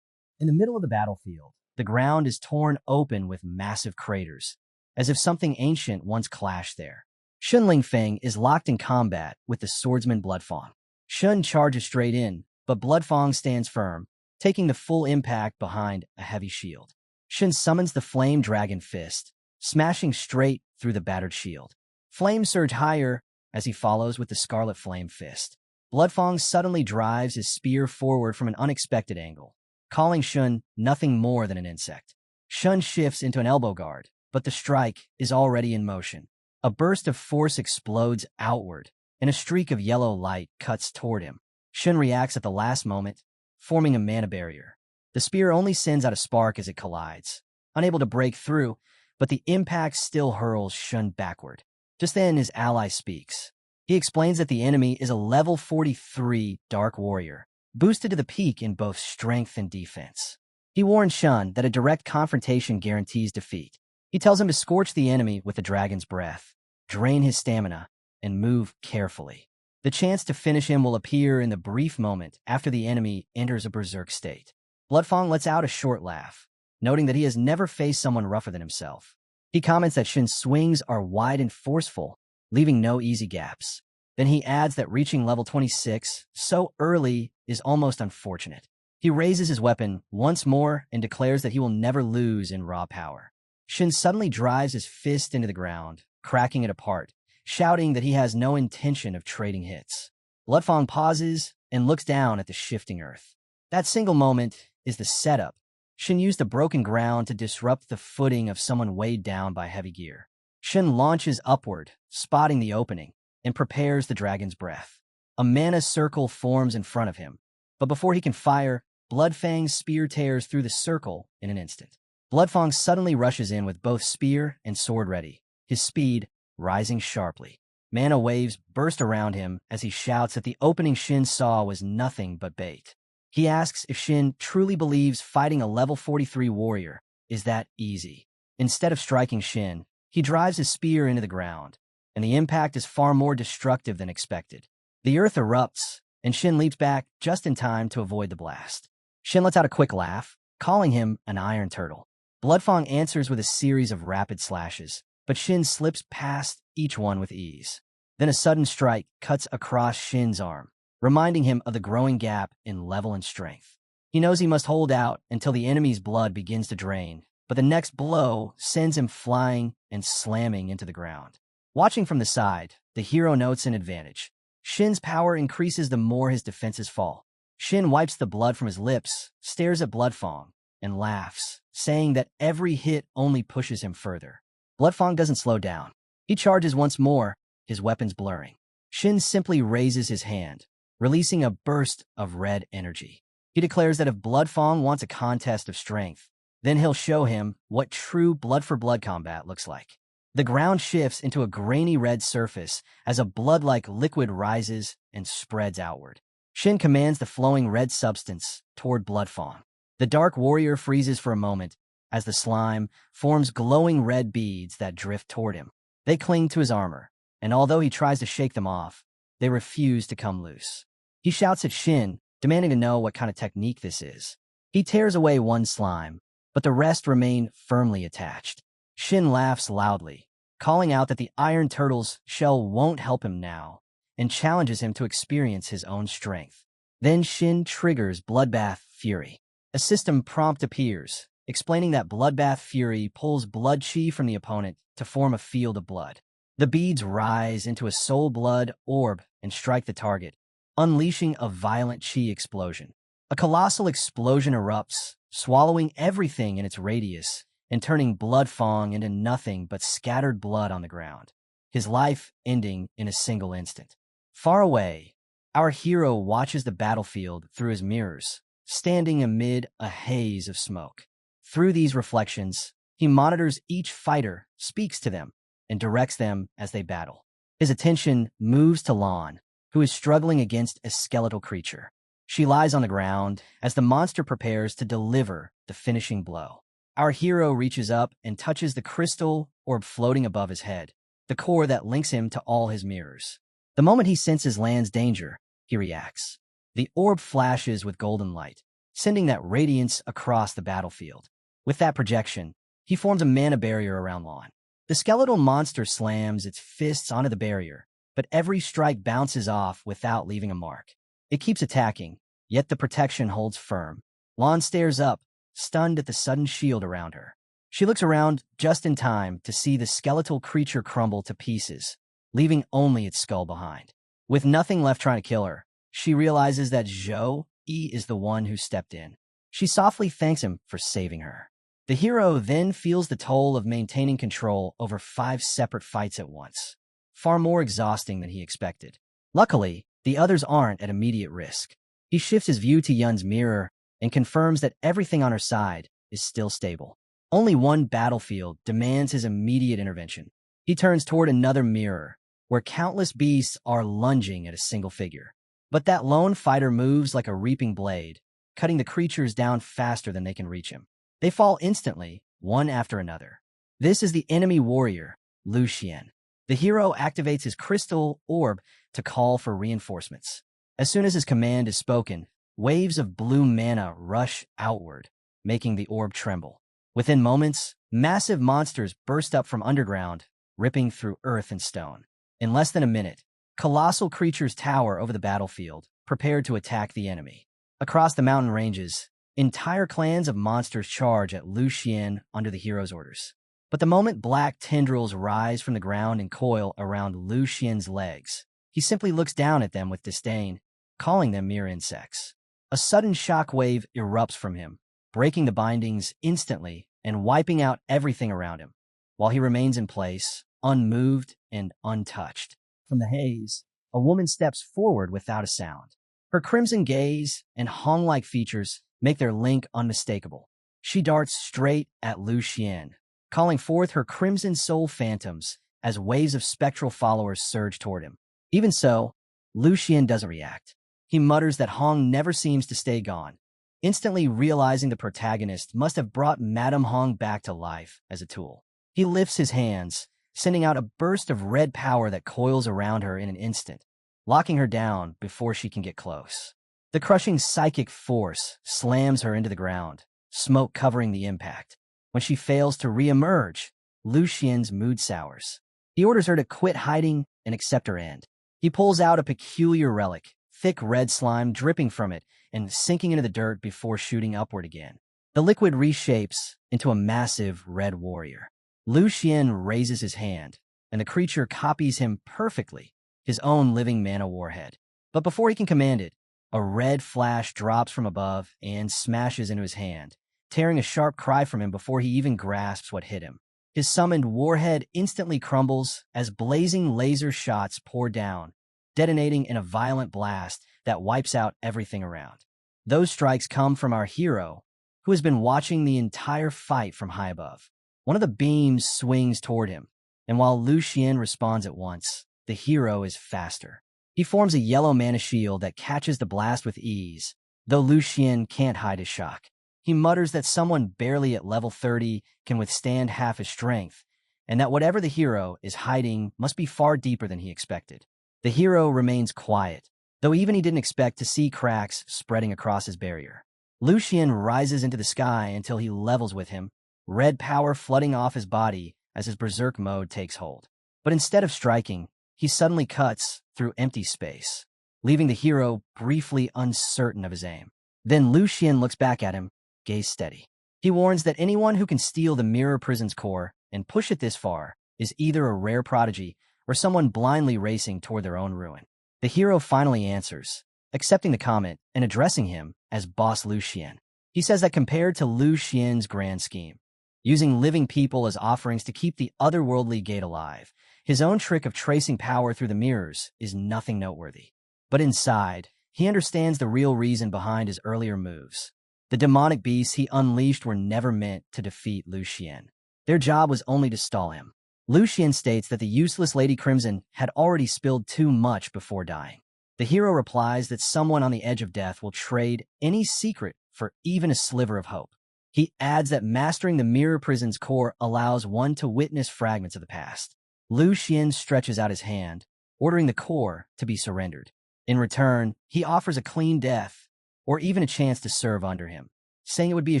In the middle of the battlefield, the ground is torn open with massive craters, as if something ancient once clashed there. Shun Lingfeng is locked in combat with the swordsman Bloodfang. Shun charges straight in, but Bloodfang stands firm, taking the full impact behind a heavy shield. Shun summons the Flame Dragon Fist, smashing straight through the battered shield. Flames surge higher as he follows with the Scarlet Flame Fist. Bloodfang suddenly drives his spear forward from an unexpected angle, calling Shun nothing more than an insect. Shun shifts into an elbow guard, but the strike is already in motion. A burst of force explodes outward, and a streak of yellow light cuts toward him. Shun reacts at the last moment, forming a mana barrier. The spear only sends out a spark as it collides, unable to break through, but the impact still hurls Shun backward. Just then his ally speaks. He explains that the enemy is a level 43 Dark Warrior, boosted to the peak in both strength and defense. He warns Shun that a direct confrontation guarantees defeat. He tells him to scorch the enemy with the dragon's breath, drain his stamina, and move carefully. The chance to finish him will appear in the brief moment after the enemy enters a berserk state. Bloodfang lets out a short laugh, noting that he has never faced someone rougher than himself. He comments that Shin's swings are wide and forceful, leaving no easy gaps. Then he adds that reaching level 26 so early is almost unfortunate. He raises his weapon once more and declares that he will never lose in raw power. Shin suddenly drives his fist into the ground, cracking it apart, shouting that he has no intention of trading hits. Bloodfang pauses and looks down at the shifting earth. That single moment is the setup. Shin used the broken ground to disrupt the footing of someone weighed down by heavy gear. Shin launches upward, spotting the opening, and prepares the dragon's breath. A mana circle forms in front of him, but before he can fire, Bloodfang's spear tears through the circle in an instant. Bloodfang suddenly rushes in with both spear and sword ready, his speed rising sharply. Mana waves burst around him as he shouts that the opening Shin saw was nothing but bait. He asks if Shin truly believes fighting a level 43 warrior is that easy. Instead of striking Shin, he drives his spear into the ground, and the impact is far more destructive than expected. The earth erupts, and Shin leaps back just in time to avoid the blast. Shin lets out a quick laugh, calling him an iron turtle. Bloodfang answers with a series of rapid slashes, but Shin slips past each one with ease. Then a sudden strike cuts across Shin's arm, reminding him of the growing gap in level and strength. He knows he must hold out until the enemy's blood begins to drain, but the next blow sends him flying and slamming into the ground. Watching from the side, the hero notes an advantage. Shin's power increases the more his defenses fall. Shin wipes the blood from his lips, stares at Bloodfang, and laughs, saying that every hit only pushes him further. Bloodfang doesn't slow down. He charges once more, his weapons blurring. Shin simply raises his hand, releasing a burst of red energy. He declares that if Bloodfang wants a contest of strength, then he'll show him what true blood-for-blood combat looks like. The ground shifts into a grainy red surface as a blood-like liquid rises and spreads outward. Shin commands the flowing red substance toward Bloodfang. The Dark Warrior freezes for a moment as the slime forms glowing red beads that drift toward him. They cling to his armor, and although he tries to shake them off, they refuse to come loose. He shouts at Shin, demanding to know what kind of technique this is. He tears away one slime, but the rest remain firmly attached. Shin laughs loudly, calling out that the Iron Turtle's shell won't help him now, and challenges him to experience his own strength. Then Shin triggers Bloodbath Fury. A system prompt appears, explaining that Bloodbath Fury pulls blood chi from the opponent to form a field of blood. The beads rise into a soul blood orb and strike the target, unleashing a violent chi explosion. A colossal explosion erupts, swallowing everything in its radius and turning Bloodfang into nothing but scattered blood on the ground, his life ending in a single instant. Far away, our hero watches the battlefield through his mirrors, standing amid a haze of smoke. Through these reflections, he monitors each fighter, speaks to them, and directs them as they battle. His attention moves to Lan, who is struggling against a skeletal creature. She lies on the ground as the monster prepares to deliver the finishing blow. Our hero reaches up and touches the crystal orb floating above his head, the core that links him to all his mirrors. The moment he senses Lan's danger, he reacts. The orb flashes with golden light, sending that radiance across the battlefield. With that projection, he forms a mana barrier around Lan. The skeletal monster slams its fists onto the barrier, but every strike bounces off without leaving a mark. It keeps attacking, yet the protection holds firm. Lan stares up, stunned at the sudden shield around her. She looks around just in time to see the skeletal creature crumble to pieces, leaving only its skull behind. With nothing left trying to kill her, she realizes that Zhou Yi is the one who stepped in. She softly thanks him for saving her. The hero then feels the toll of maintaining control over 5 separate fights at once, far more exhausting than he expected. Luckily, the others aren't at immediate risk. He shifts his view to Yun's mirror and confirms that everything on her side is still stable. Only one battlefield demands his immediate intervention. He turns toward another mirror, where countless beasts are lunging at a single figure. But that lone fighter moves like a reaping blade, cutting the creatures down faster than they can reach him. They fall instantly, one after another. This is the enemy warrior, Lucian. The hero activates his crystal orb to call for reinforcements. As soon as his command is spoken, waves of blue mana rush outward, making the orb tremble. Within moments, massive monsters burst up from underground, ripping through earth and stone. In less than a minute, colossal creatures tower over the battlefield, prepared to attack the enemy. Across the mountain ranges, entire clans of monsters charge at Lucian under the hero's orders. But the moment black tendrils rise from the ground and coil around Lucian's legs, he simply looks down at them with disdain, calling them mere insects. A sudden shock wave erupts from him, breaking the bindings instantly and wiping out everything around him, while he remains in place, unmoved and untouched. From the haze, a woman steps forward without a sound. Her crimson gaze and Hong-like features make their link unmistakable. She darts straight at Lucian, calling forth her crimson soul phantoms as waves of spectral followers surge toward him. Even so, Lucian doesn't react. He mutters that Hong never seems to stay gone, instantly realizing the protagonist must have brought Madame Hong back to life as a tool. He lifts his hands, sending out a burst of red power that coils around her in an instant, locking her down before she can get close. The crushing psychic force slams her into the ground, smoke covering the impact. When she fails to re-emerge, Lucian's mood sours. He orders her to quit hiding and accept her end. He pulls out a peculiar relic, thick red slime dripping from it and sinking into the dirt before shooting upward again. The liquid reshapes into a massive red warrior. Lucian raises his hand, and the creature copies him perfectly, his own living mana warhead. But before he can command it, a red flash drops from above and smashes into his hand, tearing a sharp cry from him before he even grasps what hit him. His summoned warhead instantly crumbles as blazing laser shots pour down, detonating in a violent blast that wipes out everything around. Those strikes come from our hero, who has been watching the entire fight from high above. One of the beams swings toward him, and while Lucian responds at once, the hero is faster. He forms a yellow mana shield that catches the blast with ease, though Lucian can't hide his shock. He mutters that someone barely at level 30 can withstand half his strength, and that whatever the hero is hiding must be far deeper than he expected. The hero remains quiet, though even he didn't expect to see cracks spreading across his barrier. Lucian rises into the sky until he levels with him, red power flooding off his body as his berserk mode takes hold. But instead of striking, he suddenly cuts through empty space, leaving the hero briefly uncertain of his aim. Then Lucian looks back at him, gaze steady. He warns that anyone who can steal the Mirror Prison's core and push it this far is either a rare prodigy or someone blindly racing toward their own ruin. The hero finally answers, accepting the comment and addressing him as Boss Lucian. He says that compared to Lucian's grand scheme, using living people as offerings to keep the otherworldly gate alive, his own trick of tracing power through the mirrors is nothing noteworthy. But inside, he understands the real reason behind his earlier moves. The demonic beasts he unleashed were never meant to defeat Lucian. Their job was only to stall him. Lucian states that the useless Lady Crimson had already spilled too much before dying. The hero replies that someone on the edge of death will trade any secret for even a sliver of hope. He adds that mastering the Mirror Prison's core allows one to witness fragments of the past. Lucian stretches out his hand, ordering the core to be surrendered. In return, he offers a clean death, or even a chance to serve under him, saying it would be a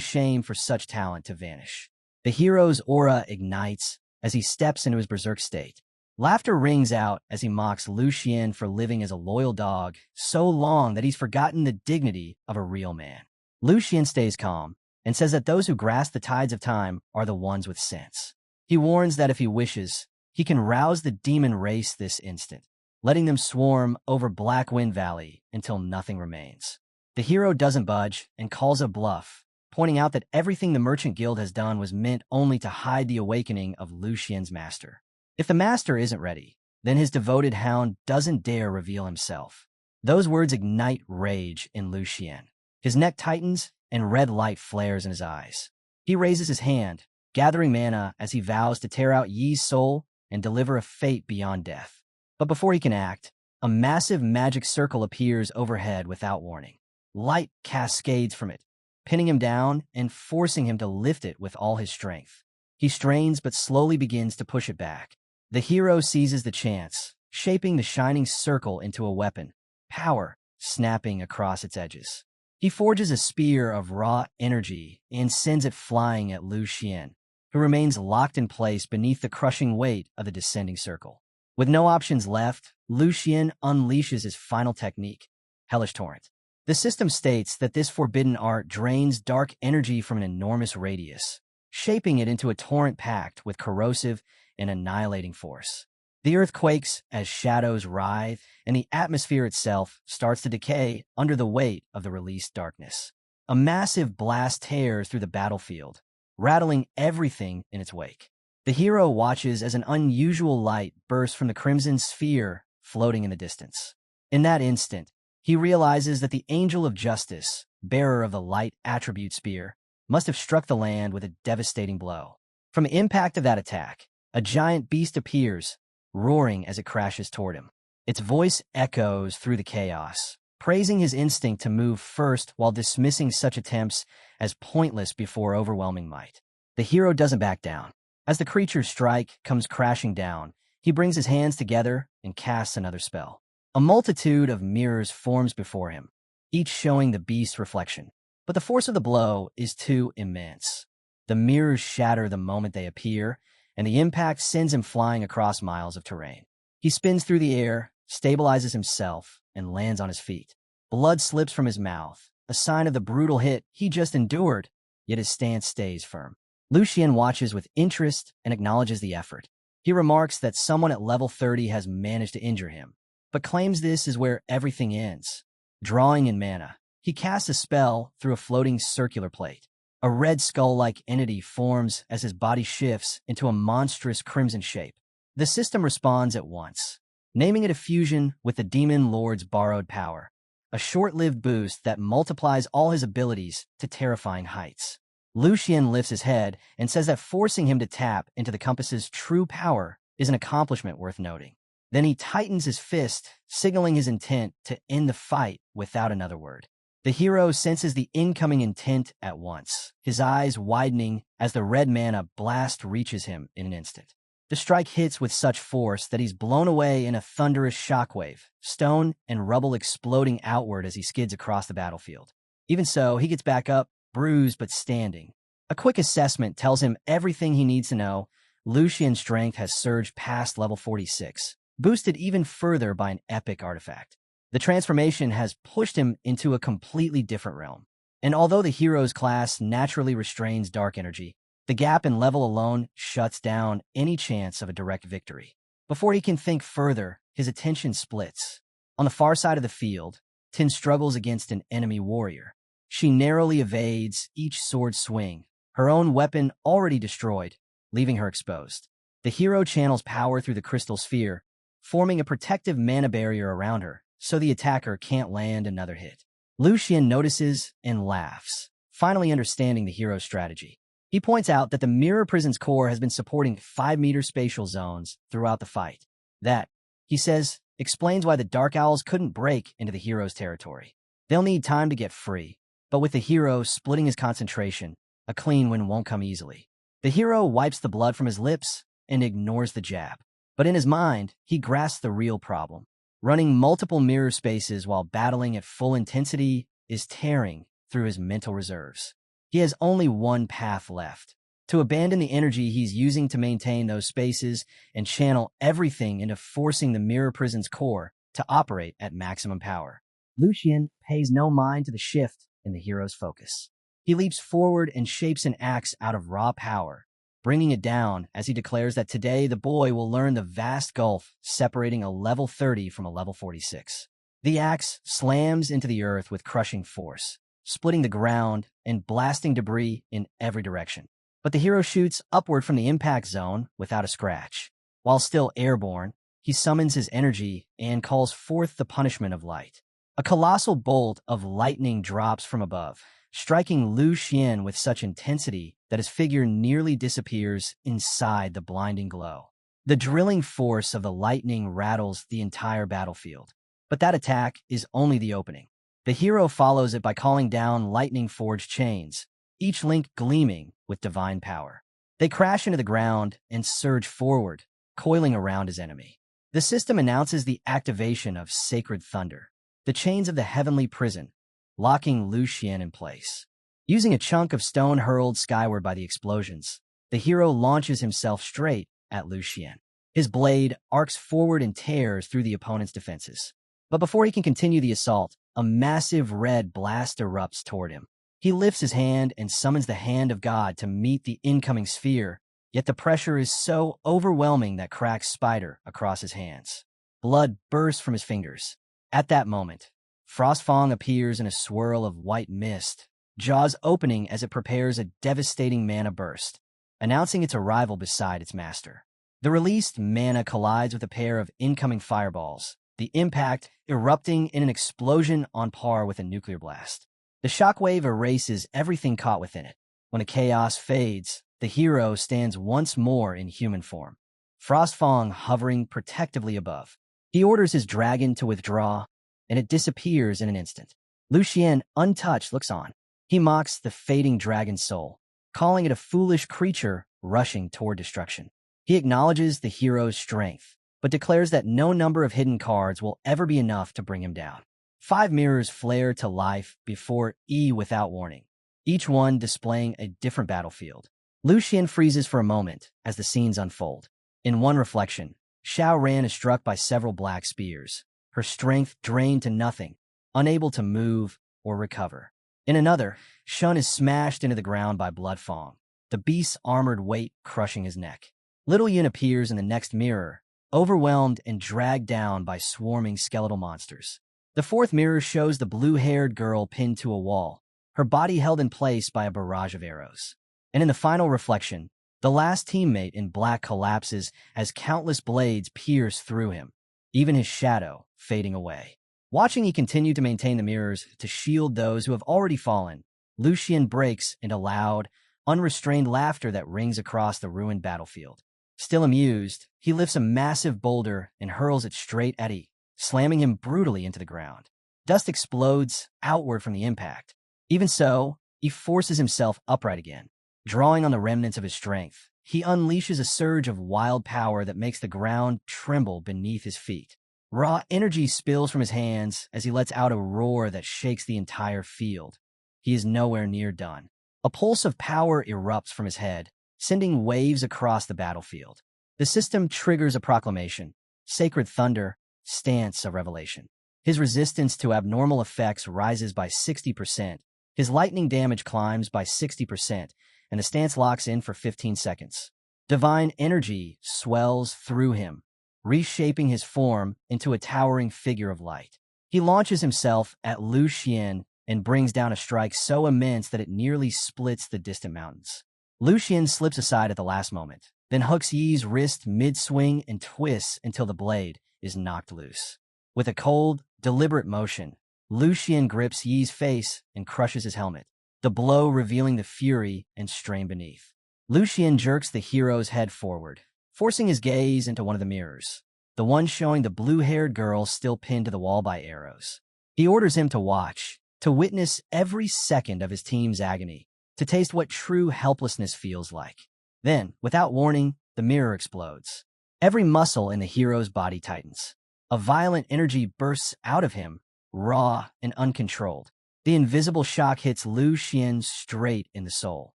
shame for such talent to vanish. The hero's aura ignites as he steps into his berserk state. Laughter rings out as he mocks Lucian for living as a loyal dog so long that he's forgotten the dignity of a real man. Lucian stays calm and says that those who grasp the tides of time are the ones with sense. He warns that if he wishes, he can rouse the demon race this instant, letting them swarm over Blackwind Valley until nothing remains. The hero doesn't budge and calls a bluff, pointing out that everything the Merchant Guild has done was meant only to hide the awakening of Lucian's master. If the master isn't ready, then his devoted hound doesn't dare reveal himself. Those words ignite rage in Lucian. His neck tightens and red light flares in his eyes. He raises his hand, gathering mana as he vows to tear out Yi's soul and deliver a fate beyond death. But before he can act, a massive magic circle appears overhead without warning. Light cascades from it, pinning him down and forcing him to lift it with all his strength. He strains but slowly begins to push it back. The hero seizes the chance, shaping the shining circle into a weapon, power snapping across its edges. He forges a spear of raw energy and sends it flying at Lu Xian, who remains locked in place beneath the crushing weight of the descending circle. With no options left, Lu Xian unleashes his final technique, Hellish Torrent. The system states that this forbidden art drains dark energy from an enormous radius, shaping it into a torrent packed with corrosive and annihilating force. The earth quakes as shadows writhe, and the atmosphere itself starts to decay under the weight of the released darkness. A massive blast tears through the battlefield, rattling everything in its wake. The hero watches as an unusual light bursts from the crimson sphere floating in the distance. In that instant, he realizes that the Angel of Justice, bearer of the light attribute spear, must have struck the land with a devastating blow. From the impact of that attack, a giant beast appears, roaring as it crashes toward him. Its voice echoes through the chaos, praising his instinct to move first while dismissing such attempts as pointless before overwhelming might. The hero doesn't back down. As the creature's strike comes crashing down, he brings his hands together and casts another spell. A multitude of mirrors forms before him, each showing the beast's reflection. But the force of the blow is too immense. The mirrors shatter the moment they appear, and the impact sends him flying across miles of terrain. He spins through the air, stabilizes himself, and lands on his feet. Blood slips from his mouth, a sign of the brutal hit he just endured, yet his stance stays firm. Lu Xian watches with interest and acknowledges the effort. He remarks that someone at level 30 has managed to injure him, but claims this is where everything ends. Drawing in mana, he casts a spell through a floating circular plate. A red skull-like entity forms as his body shifts into a monstrous crimson shape. The system responds at once, naming it a fusion with the Demon Lord's borrowed power, a short-lived boost that multiplies all his abilities to terrifying heights. Lu Xian lifts his head and says that forcing him to tap into the compass's true power is an accomplishment worth noting. Then he tightens his fist, signaling his intent to end the fight without another word. The hero senses the incoming intent at once, his eyes widening as the red mana blast reaches him in an instant. The strike hits with such force that he's blown away in a thunderous shockwave, stone and rubble exploding outward as he skids across the battlefield. Even so, he gets back up, bruised but standing. A quick assessment tells him everything he needs to know. Lu Xian's strength has surged past level 46, boosted even further by an epic artifact. The transformation has pushed him into a completely different realm. And although the hero's class naturally restrains dark energy, the gap in level alone shuts down any chance of a direct victory. Before he can think further, his attention splits. On the far side of the field, Tin struggles against an enemy warrior. She narrowly evades each sword swing, her own weapon already destroyed, leaving her exposed. The hero channels power through the crystal sphere, forming a protective mana barrier around her, so the attacker can't land another hit. Lu Xian notices and laughs, finally understanding the hero's strategy. He points out that the Mirror Prison's core has been supporting 5-meter spatial zones throughout the fight. That, he says, explains why the Dark Owls couldn't break into the hero's territory. They'll need time to get free, but with the hero splitting his concentration, a clean win won't come easily. The hero wipes the blood from his lips and ignores the jab. But in his mind, he grasps the real problem. Running multiple mirror spaces while battling at full intensity is tearing through his mental reserves. He has only one path left: to abandon the energy he's using to maintain those spaces and channel everything into forcing the Mirror Prison's core to operate at maximum power. Lu Xian pays no mind to the shift in the hero's focus. He leaps forward and shapes an axe out of raw power, bringing it down as he declares that today the boy will learn the vast gulf separating a level 30 from a level 46. The axe slams into the earth with crushing force, splitting the ground and blasting debris in every direction. But the hero shoots upward from the impact zone without a scratch. While still airborne, he summons his energy and calls forth the punishment of light. A colossal bolt of lightning drops from above, striking Lu Xian with such intensity that his figure nearly disappears inside the blinding glow. The drilling force of the lightning rattles the entire battlefield. But that attack is only the opening. The hero follows it by calling down lightning-forged chains, each link gleaming with divine power. They crash into the ground and surge forward, coiling around his enemy. The system announces the activation of Sacred Thunder, the chains of the heavenly prison, locking Lu Xian in place. Using a chunk of stone hurled skyward by the explosions, the hero launches himself straight at Lu Xian. His blade arcs forward and tears through the opponent's defenses. But before he can continue the assault, a massive red blast erupts toward him. He lifts his hand and summons the hand of God to meet the incoming sphere, yet the pressure is so overwhelming that cracks spider across his hands. Blood bursts from his fingers. At that moment, Frostfang appears in a swirl of white mist, jaws opening as it prepares a devastating mana burst, announcing its arrival beside its master. The released mana collides with a pair of incoming fireballs, the impact erupting in an explosion on par with a nuclear blast. The shockwave erases everything caught within it. When the chaos fades, the hero stands once more in human form, Frostfang hovering protectively above. He orders his dragon to withdraw, and it disappears in an instant. Lu Xian, untouched, looks on. He mocks the fading dragon's soul, calling it a foolish creature rushing toward destruction. He acknowledges the hero's strength, but declares that no number of hidden cards will ever be enough to bring him down. 5 mirrors flare to life before E without warning, each one displaying a different battlefield. Lu Xian freezes for a moment as the scenes unfold. In one reflection, Xiao Ran is struck by several black spears, her strength drained to nothing, unable to move or recover. In another, Shun is smashed into the ground by Bloodfang, the beast's armored weight crushing his neck. Little Yin appears in the next mirror, overwhelmed and dragged down by swarming skeletal monsters. The 4th mirror shows the blue-haired girl pinned to a wall, her body held in place by a barrage of arrows. And in the final reflection, the last teammate in black collapses as countless blades pierce through him, even his shadow fading away. Watching he continue to maintain the mirrors to shield those who have already fallen, Lu Xian breaks into loud, unrestrained laughter that rings across the ruined battlefield. Still amused, he lifts a massive boulder and hurls it straight at E, slamming him brutally into the ground. Dust explodes outward from the impact. Even so, he forces himself upright again. Drawing on the remnants of his strength, he unleashes a surge of wild power that makes the ground tremble beneath his feet. Raw energy spills from his hands as he lets out a roar that shakes the entire field. He is nowhere near done. A pulse of power erupts from his head, sending waves across the battlefield. The system triggers a proclamation, Sacred Thunder, Stance of Revelation. His resistance to abnormal effects rises by 60%, his lightning damage climbs by 60%, and the stance locks in for 15 seconds. Divine energy swells through him, reshaping his form into a towering figure of light. He launches himself at Lu Xian and brings down a strike so immense that it nearly splits the distant mountains. Lu Xian slips aside at the last moment, then hooks Yi's wrist mid-swing and twists until the blade is knocked loose. With a cold, deliberate motion, Lu Xian grips Yi's face and crushes his helmet, the blow revealing the fury and strain beneath. Lu Xian jerks the hero's head forward, forcing his gaze into one of the mirrors, the one showing the blue-haired girl still pinned to the wall by arrows. He orders him to watch, to witness every second of his team's agony, to taste what true helplessness feels like. Then, without warning, the mirror explodes. Every muscle in the hero's body tightens. A violent energy bursts out of him, raw and uncontrolled. The invisible shock hits Lu Xian straight in the soul,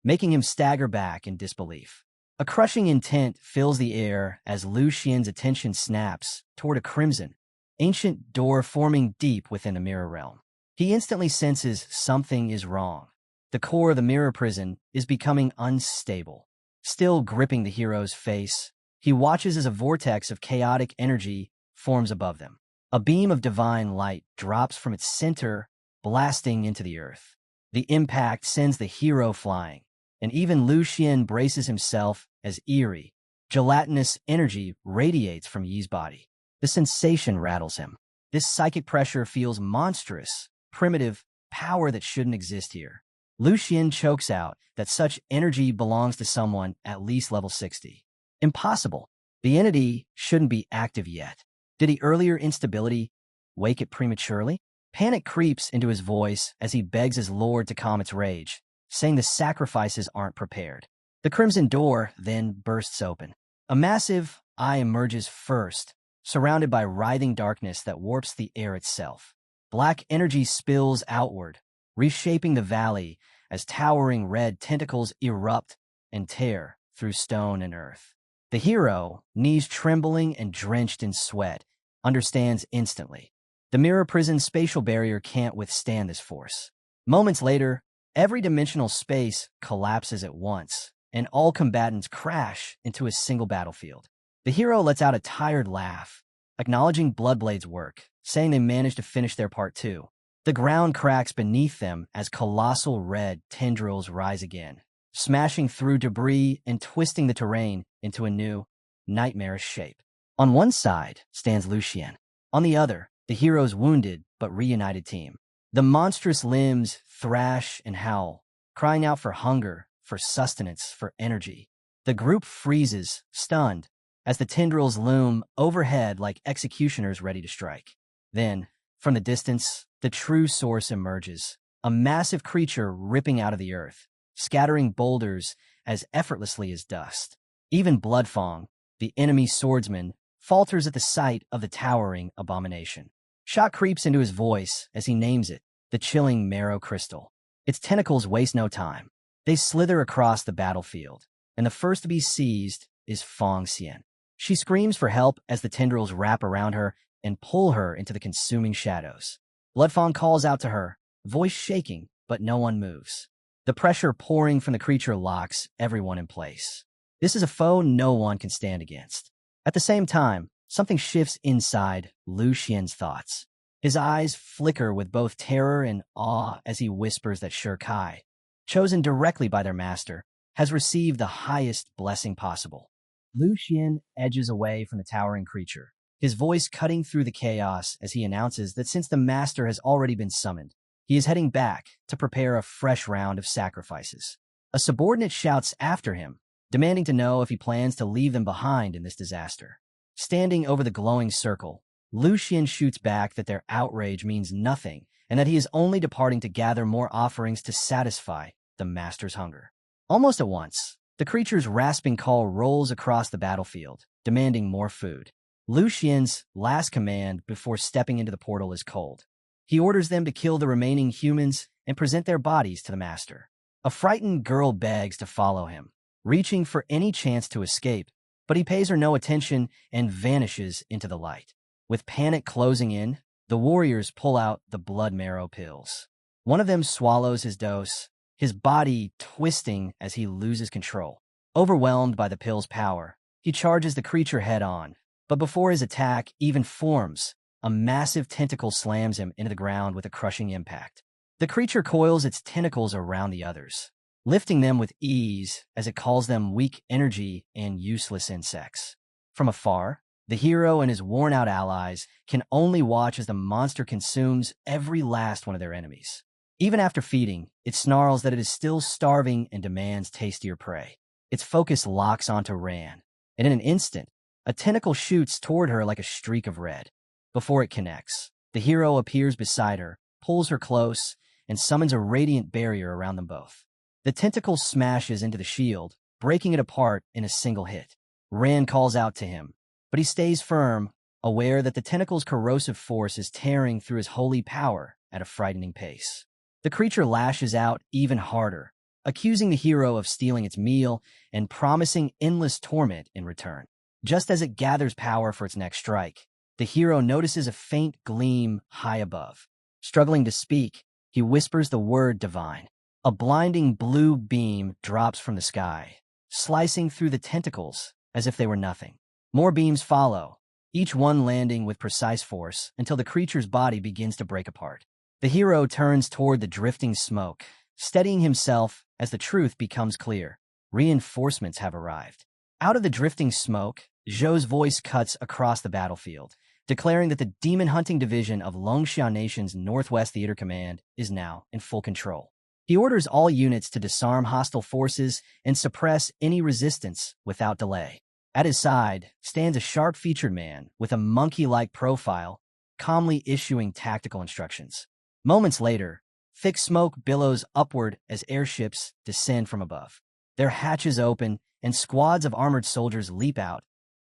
making him stagger back in disbelief. A crushing intent fills the air as Lu Xian's attention snaps toward a crimson, ancient door forming deep within the mirror realm. He instantly senses something is wrong. The core of the mirror prison is becoming unstable. Still gripping the hero's face, he watches as a vortex of chaotic energy forms above them. A beam of divine light drops from its center, blasting into the earth. The impact sends the hero flying, and even Lu Xian braces himself as eerie, gelatinous energy radiates from Yi's body. The sensation rattles him. This psychic pressure feels monstrous, primitive, power that shouldn't exist here. Lu Xian chokes out that such energy belongs to someone at least level 60. Impossible. The entity shouldn't be active yet. Did the earlier instability wake it prematurely? Panic creeps into his voice as he begs his lord to calm its rage, saying the sacrifices aren't prepared. The crimson door then bursts open. A massive eye emerges first, surrounded by writhing darkness that warps the air itself. Black energy spills outward, reshaping the valley as towering red tentacles erupt and tear through stone and earth. The hero, knees trembling and drenched in sweat, understands instantly. The mirror prison spatial barrier can't withstand this force. Moments later, every dimensional space collapses at once, and all combatants crash into a single battlefield. The hero lets out a tired laugh, acknowledging Bloodblade's work, saying they managed to finish their part too. The ground cracks beneath them as colossal red tendrils rise again, smashing through debris and twisting the terrain into a new, nightmarish shape. On one side stands Lucien. On the other, the hero's wounded but reunited team. The monstrous limbs thrash and howl, crying out for hunger, for sustenance, for energy. The group freezes, stunned, as the tendrils loom overhead like executioners ready to strike. Then, from the distance, the true source emerges, a massive creature ripping out of the earth, scattering boulders as effortlessly as dust. Even Bloodfang, the enemy swordsman, falters at the sight of the towering abomination. Shock creeps into his voice as he names it, the chilling marrow crystal. Its tentacles waste no time. They slither across the battlefield, and the first to be seized is Fang Xian. She screams for help as the tendrils wrap around her and pull her into the consuming shadows. Bloodfang calls out to her, voice shaking, but no one moves. The pressure pouring from the creature locks everyone in place. This is a foe no one can stand against. At the same time, something shifts inside Lu Xian's thoughts. His eyes flicker with both terror and awe as he whispers that Shi Kai, chosen directly by their master, has received the highest blessing possible. Lu Xian edges away from the towering creature, his voice cutting through the chaos as he announces that since the master has already been summoned, he is heading back to prepare a fresh round of sacrifices. A subordinate shouts after him, demanding to know if he plans to leave them behind in this disaster. Standing over the glowing circle, Lu Xian shoots back that their outrage means nothing and that he is only departing to gather more offerings to satisfy the master's hunger. Almost at once, the creature's rasping call rolls across the battlefield, demanding more food. Lu Xian's last command before stepping into the portal is cold. He orders them to kill the remaining humans and present their bodies to the master. A frightened girl begs to follow him, reaching for any chance to escape, but he pays her no attention and vanishes into the light. With panic closing in, the warriors pull out the blood marrow pills. One of them swallows his dose, his body twisting as he loses control. Overwhelmed by the pill's power, he charges the creature head-on, but before his attack even forms, a massive tentacle slams him into the ground with a crushing impact. The creature coils its tentacles around the others, lifting them with ease as it calls them weak energy and useless insects. From afar, the hero and his worn-out allies can only watch as the monster consumes every last one of their enemies. Even after feeding, it snarls that it is still starving and demands tastier prey. Its focus locks onto Ran, and in an instant, a tentacle shoots toward her like a streak of red. Before it connects, the hero appears beside her, pulls her close, and summons a radiant barrier around them both. The tentacle smashes into the shield, breaking it apart in a single hit. Ran calls out to him, but he stays firm, aware that the tentacle's corrosive force is tearing through his holy power at a frightening pace. The creature lashes out even harder, accusing the hero of stealing its meal and promising endless torment in return. Just as it gathers power for its next strike, the hero notices a faint gleam high above. Struggling to speak, he whispers the word divine. A blinding blue beam drops from the sky, slicing through the tentacles as if they were nothing. More beams follow, each one landing with precise force until the creature's body begins to break apart. The hero turns toward the drifting smoke, steadying himself as the truth becomes clear. Reinforcements have arrived. Out of the drifting smoke, Zhou's voice cuts across the battlefield, declaring that the Demon Hunting Division of Longxian Nation's Northwest Theater Command is now in full control. He orders all units to disarm hostile forces and suppress any resistance without delay. At his side stands a sharp-featured man with a monkey-like profile, calmly issuing tactical instructions. Moments later, thick smoke billows upward as airships descend from above. Their hatches open, and squads of armored soldiers leap out,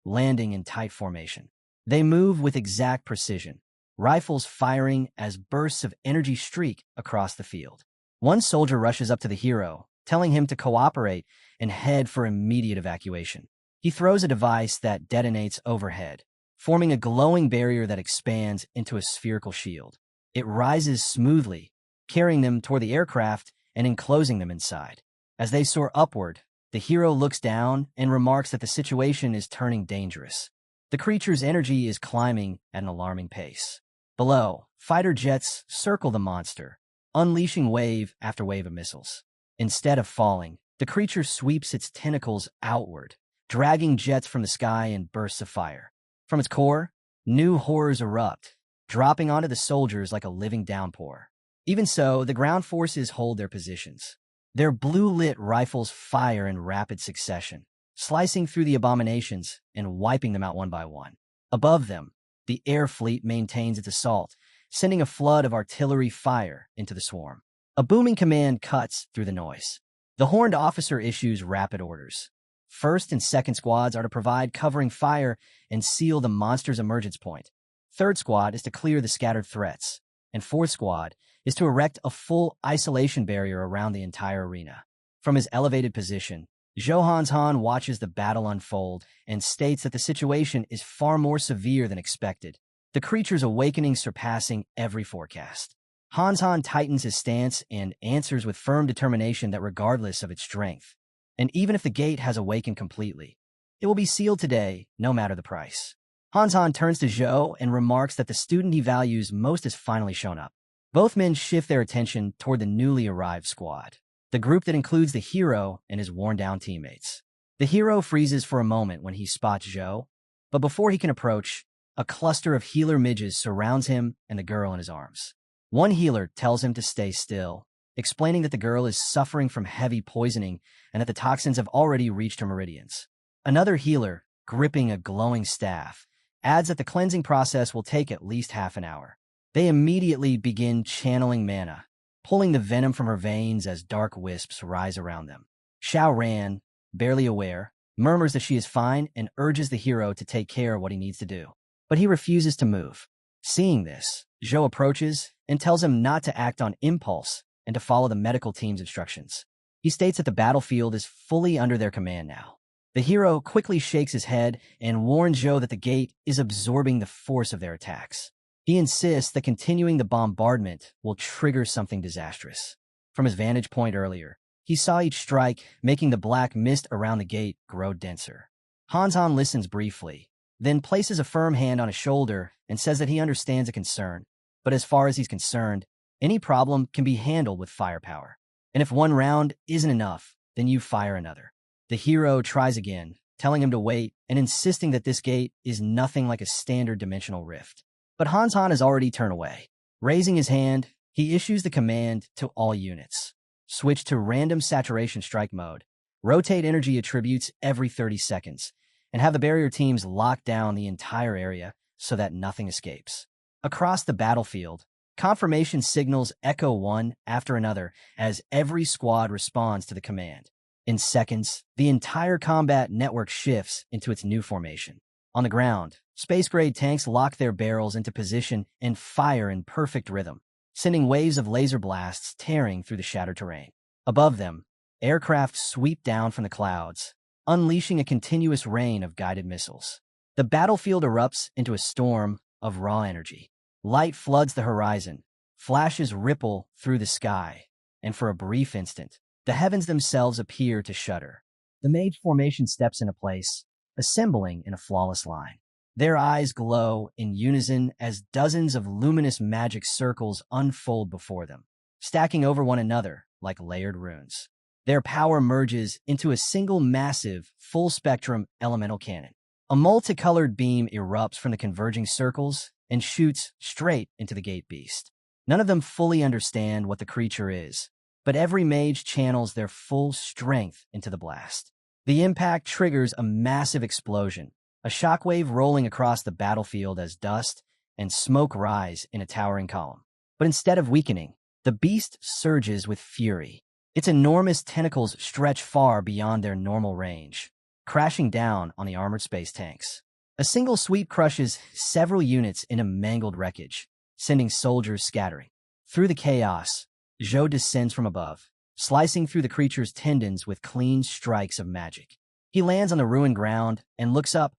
landing in tight formation. They move with exact precision, rifles firing as bursts of energy streak across the field. One soldier rushes up to the hero, telling him to cooperate and head for immediate evacuation. He throws a device that detonates overhead, forming a glowing barrier that expands into a spherical shield. It rises smoothly, carrying them toward the aircraft and enclosing them inside. As they soar upward, the hero looks down and remarks that the situation is turning dangerous. The creature's energy is climbing at an alarming pace. Below, fighter jets circle the monster, unleashing wave after wave of missiles. Instead of falling, the creature sweeps its tentacles outward, dragging jets from the sky in bursts of fire. From its core, new horrors erupt, dropping onto the soldiers like a living downpour. Even so, the ground forces hold their positions. Their blue-lit rifles fire in rapid succession, slicing through the abominations and wiping them out one by one. Above them, the air fleet maintains its assault, sending a flood of artillery fire into the swarm. A booming command cuts through the noise. The horned officer issues rapid orders. First and second squads are to provide covering fire and seal the monster's emergence point. Third squad is to clear the scattered threats. And fourth squad is to erect a full isolation barrier around the entire arena. From his elevated position, Johannes Han watches the battle unfold and states that the situation is far more severe than expected, the creature's awakening surpassing every forecast. Hans Han tightens his stance and answers with firm determination that regardless of its strength, and even if the gate has awakened completely, it will be sealed today, no matter the price. Hans Han turns to Zhou and remarks that the student he values most has finally shown up. Both men shift their attention toward the newly arrived squad, the group that includes the hero and his worn-down teammates. The hero freezes for a moment when he spots Zhou, but before he can approach, a cluster of healer midges surrounds him and the girl in his arms. One healer tells him to stay still, explaining that the girl is suffering from heavy poisoning and that the toxins have already reached her meridians. Another healer, gripping a glowing staff, adds that the cleansing process will take at least half an hour. They immediately begin channeling mana, pulling the venom from her veins as dark wisps rise around them. Xiao Ran, barely aware, murmurs that she is fine and urges the hero to take care of what he needs to do. But he refuses to move. Seeing this, Zhou approaches and tells him not to act on impulse and to follow the medical team's instructions. He states that the battlefield is fully under their command now. The hero quickly shakes his head and warns Zhou that the gate is absorbing the force of their attacks. He insists that continuing the bombardment will trigger something disastrous. From his vantage point earlier, he saw each strike making the black mist around the gate grow denser. Hans Han listens briefly, then places a firm hand on his shoulder and says that he understands a concern, but as far as he's concerned, any problem can be handled with firepower. And if one round isn't enough, then you fire another. The hero tries again, telling him to wait and insisting that this gate is nothing like a standard dimensional rift. But Hans Han has already turned away. Raising his hand, he issues the command to all units. Switch to random saturation strike mode, rotate energy attributes every 30 seconds, and have the barrier teams lock down the entire area so that nothing escapes. Across the battlefield, confirmation signals echo one after another as every squad responds to the command. In seconds, the entire combat network shifts into its new formation. On the ground, space-grade tanks lock their barrels into position and fire in perfect rhythm, sending waves of laser blasts tearing through the shattered terrain. Above them, aircraft sweep down from the clouds, unleashing a continuous rain of guided missiles. The battlefield erupts into a storm of raw energy. Light floods the horizon, flashes ripple through the sky, and for a brief instant, the heavens themselves appear to shudder. The mage formation steps into place, assembling in a flawless line. Their eyes glow in unison as dozens of luminous magic circles unfold before them, stacking over one another like layered runes. Their power merges into a single massive, full-spectrum elemental cannon. A multicolored beam erupts from the converging circles and shoots straight into the gate beast. None of them fully understand what the creature is, but every mage channels their full strength into the blast. The impact triggers a massive explosion, a shockwave rolling across the battlefield as dust and smoke rise in a towering column. But instead of weakening, the beast surges with fury. Its enormous tentacles stretch far beyond their normal range, crashing down on the armored space tanks. A single sweep crushes several units into mangled wreckage, sending soldiers scattering. Through the chaos, Zhou descends from above, slicing through the creature's tendons with clean strikes of magic. He lands on the ruined ground and looks up,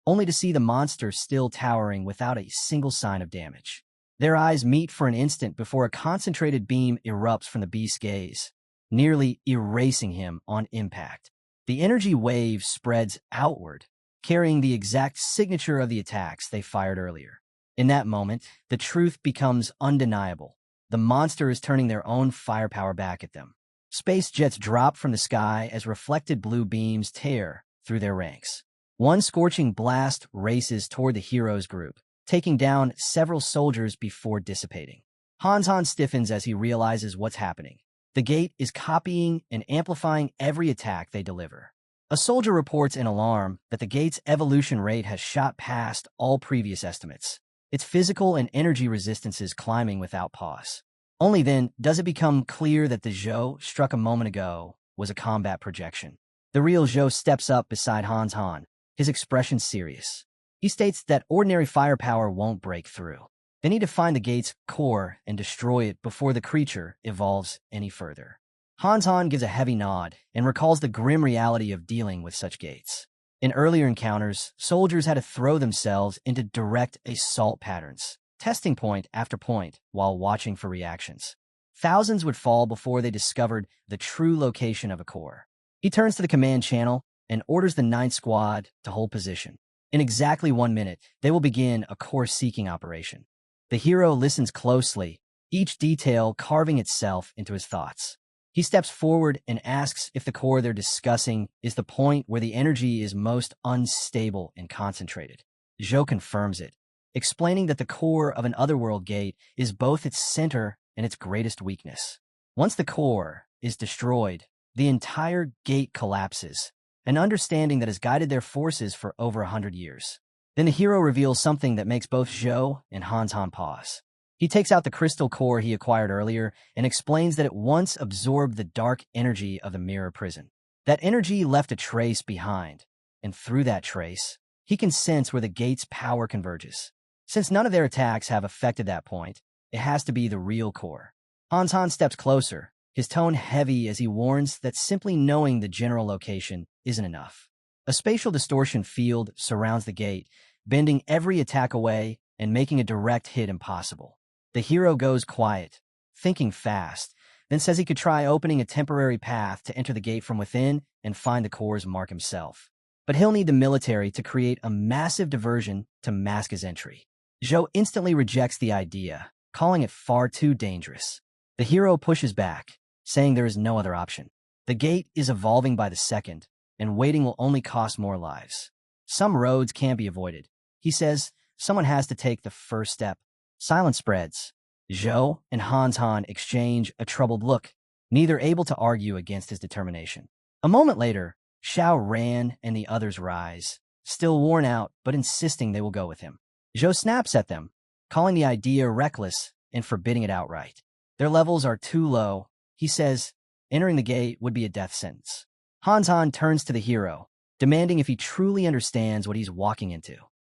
only to see the monster still towering without a single sign of damage. Their eyes meet for an instant before a concentrated beam erupts from the beast's gaze, nearly erasing him on impact. The energy wave spreads outward, carrying the exact signature of the attacks they fired earlier. In that moment, the truth becomes undeniable. The monster is turning their own firepower back at them. Space jets drop from the sky as reflected blue beams tear through their ranks. One scorching blast races toward the heroes' group, taking down several soldiers before dissipating. Han stiffens as he realizes what's happening. The gate is copying and amplifying every attack they deliver. A soldier reports in alarm that the gate's evolution rate has shot past all previous estimates, its physical and energy resistances climbing without pause. Only then does it become clear that the Zhou struck a moment ago was a combat projection. The real Zhou steps up beside Han, his expression serious. He states that ordinary firepower won't break through. They need to find the gate's core and destroy it before the creature evolves any further. Han gives a heavy nod and recalls the grim reality of dealing with such gates. In earlier encounters, soldiers had to throw themselves into direct assault patterns, testing point after point while watching for reactions. Thousands would fall before they discovered the true location of a core. He turns to the command channel and orders the 9th Squad to hold position. In exactly 1 minute, they will begin a core-seeking operation. The hero listens closely, each detail carving itself into his thoughts. He steps forward and asks if the core they're discussing is the point where the energy is most unstable and concentrated. Zhou confirms it, explaining that the core of an otherworld gate is both its center and its greatest weakness. Once the core is destroyed, the entire gate collapses, an understanding that has guided their forces for over 100 years. Then the hero reveals something that makes both Zhou and Han pause. He takes out the crystal core he acquired earlier and explains that it once absorbed the dark energy of the mirror prison. That energy left a trace behind, and through that trace, he can sense where the gate's power converges. Since none of their attacks have affected that point, it has to be the real core. Han steps closer, his tone heavy as he warns that simply knowing the general location isn't enough. A spatial distortion field surrounds the gate, bending every attack away and making a direct hit impossible. The hero goes quiet, thinking fast, then says he could try opening a temporary path to enter the gate from within and find the core's mark himself. But he'll need the military to create a massive diversion to mask his entry. Zhou instantly rejects the idea, calling it far too dangerous. The hero pushes back, saying there is no other option. The gate is evolving by the second, and waiting will only cost more lives. Some roads can't be avoided. He says someone has to take the first step. Silence spreads. Zhou and Han exchange a troubled look, neither able to argue against his determination. A moment later, Xiao Ran and the others rise, still worn out but insisting they will go with him. Zhou snaps at them, calling the idea reckless and forbidding it outright. Their levels are too low. He says entering the gate would be a death sentence. Han turns to the hero, demanding if he truly understands what he's walking into.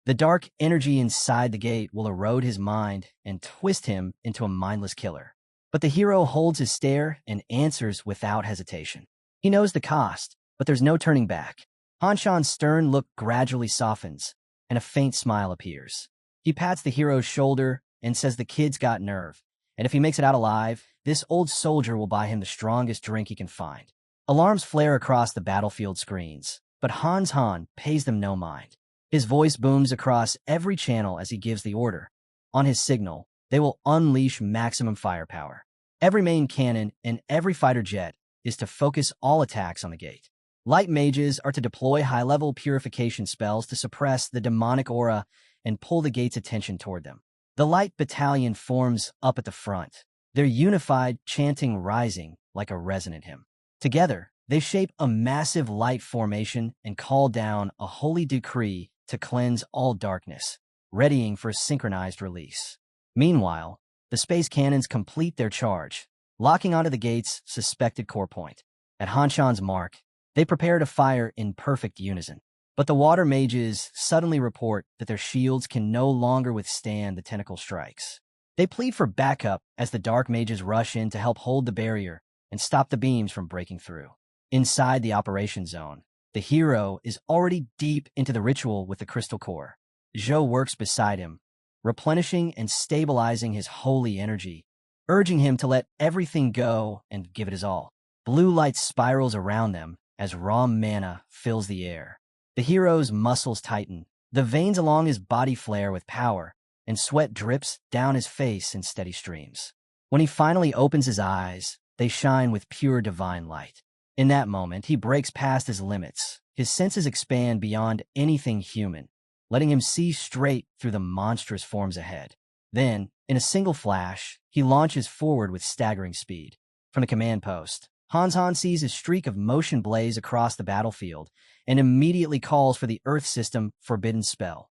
The dark energy inside the gate will erode his mind and twist him into a mindless killer. But the hero holds his stare and answers without hesitation. He knows the cost, but there's no turning back. Hanshan's stern look gradually softens, and a faint smile appears. He pats the hero's shoulder and says the kid's got nerve, and if he makes it out alive, this old soldier will buy him the strongest drink he can find. Alarms flare across the battlefield screens, but Han pays them no mind. His voice booms across every channel as he gives the order. On his signal, they will unleash maximum firepower. Every main cannon and every fighter jet is to focus all attacks on the gate. Light mages are to deploy high-level purification spells to suppress the demonic aura and pull the gate's attention toward them. The light battalion forms up at the front, their unified chanting rising like a resonant hymn. Together, They shape a massive light formation and call down a holy decree to cleanse all darkness, readying for a synchronized release. Meanwhile, the space cannons complete their charge, locking onto the gate's suspected core point. At Hanshan's mark, they prepare to fire in perfect unison. But the water mages suddenly report that their shields can no longer withstand the tentacle strikes. They plead for backup as the dark mages rush in to help hold the barrier and stop the beams from breaking through. Inside the operation zone, the hero is already deep into the ritual with the crystal core. Zhou works beside him, replenishing and stabilizing his holy energy, urging him to let everything go and give it his all. Blue light spirals around them as raw mana fills the air. The hero's muscles tighten, the veins along his body flare with power, and sweat drips down his face in steady streams. When he finally opens his eyes, they shine with pure divine light. In that moment, he breaks past his limits. His senses expand beyond anything human, letting him see straight through the monstrous forms ahead. Then, in a single flash, he launches forward with staggering speed. From the command post, Han sees his streak of motion blaze across the battlefield and immediately calls for the Earth System Forbidden Spell,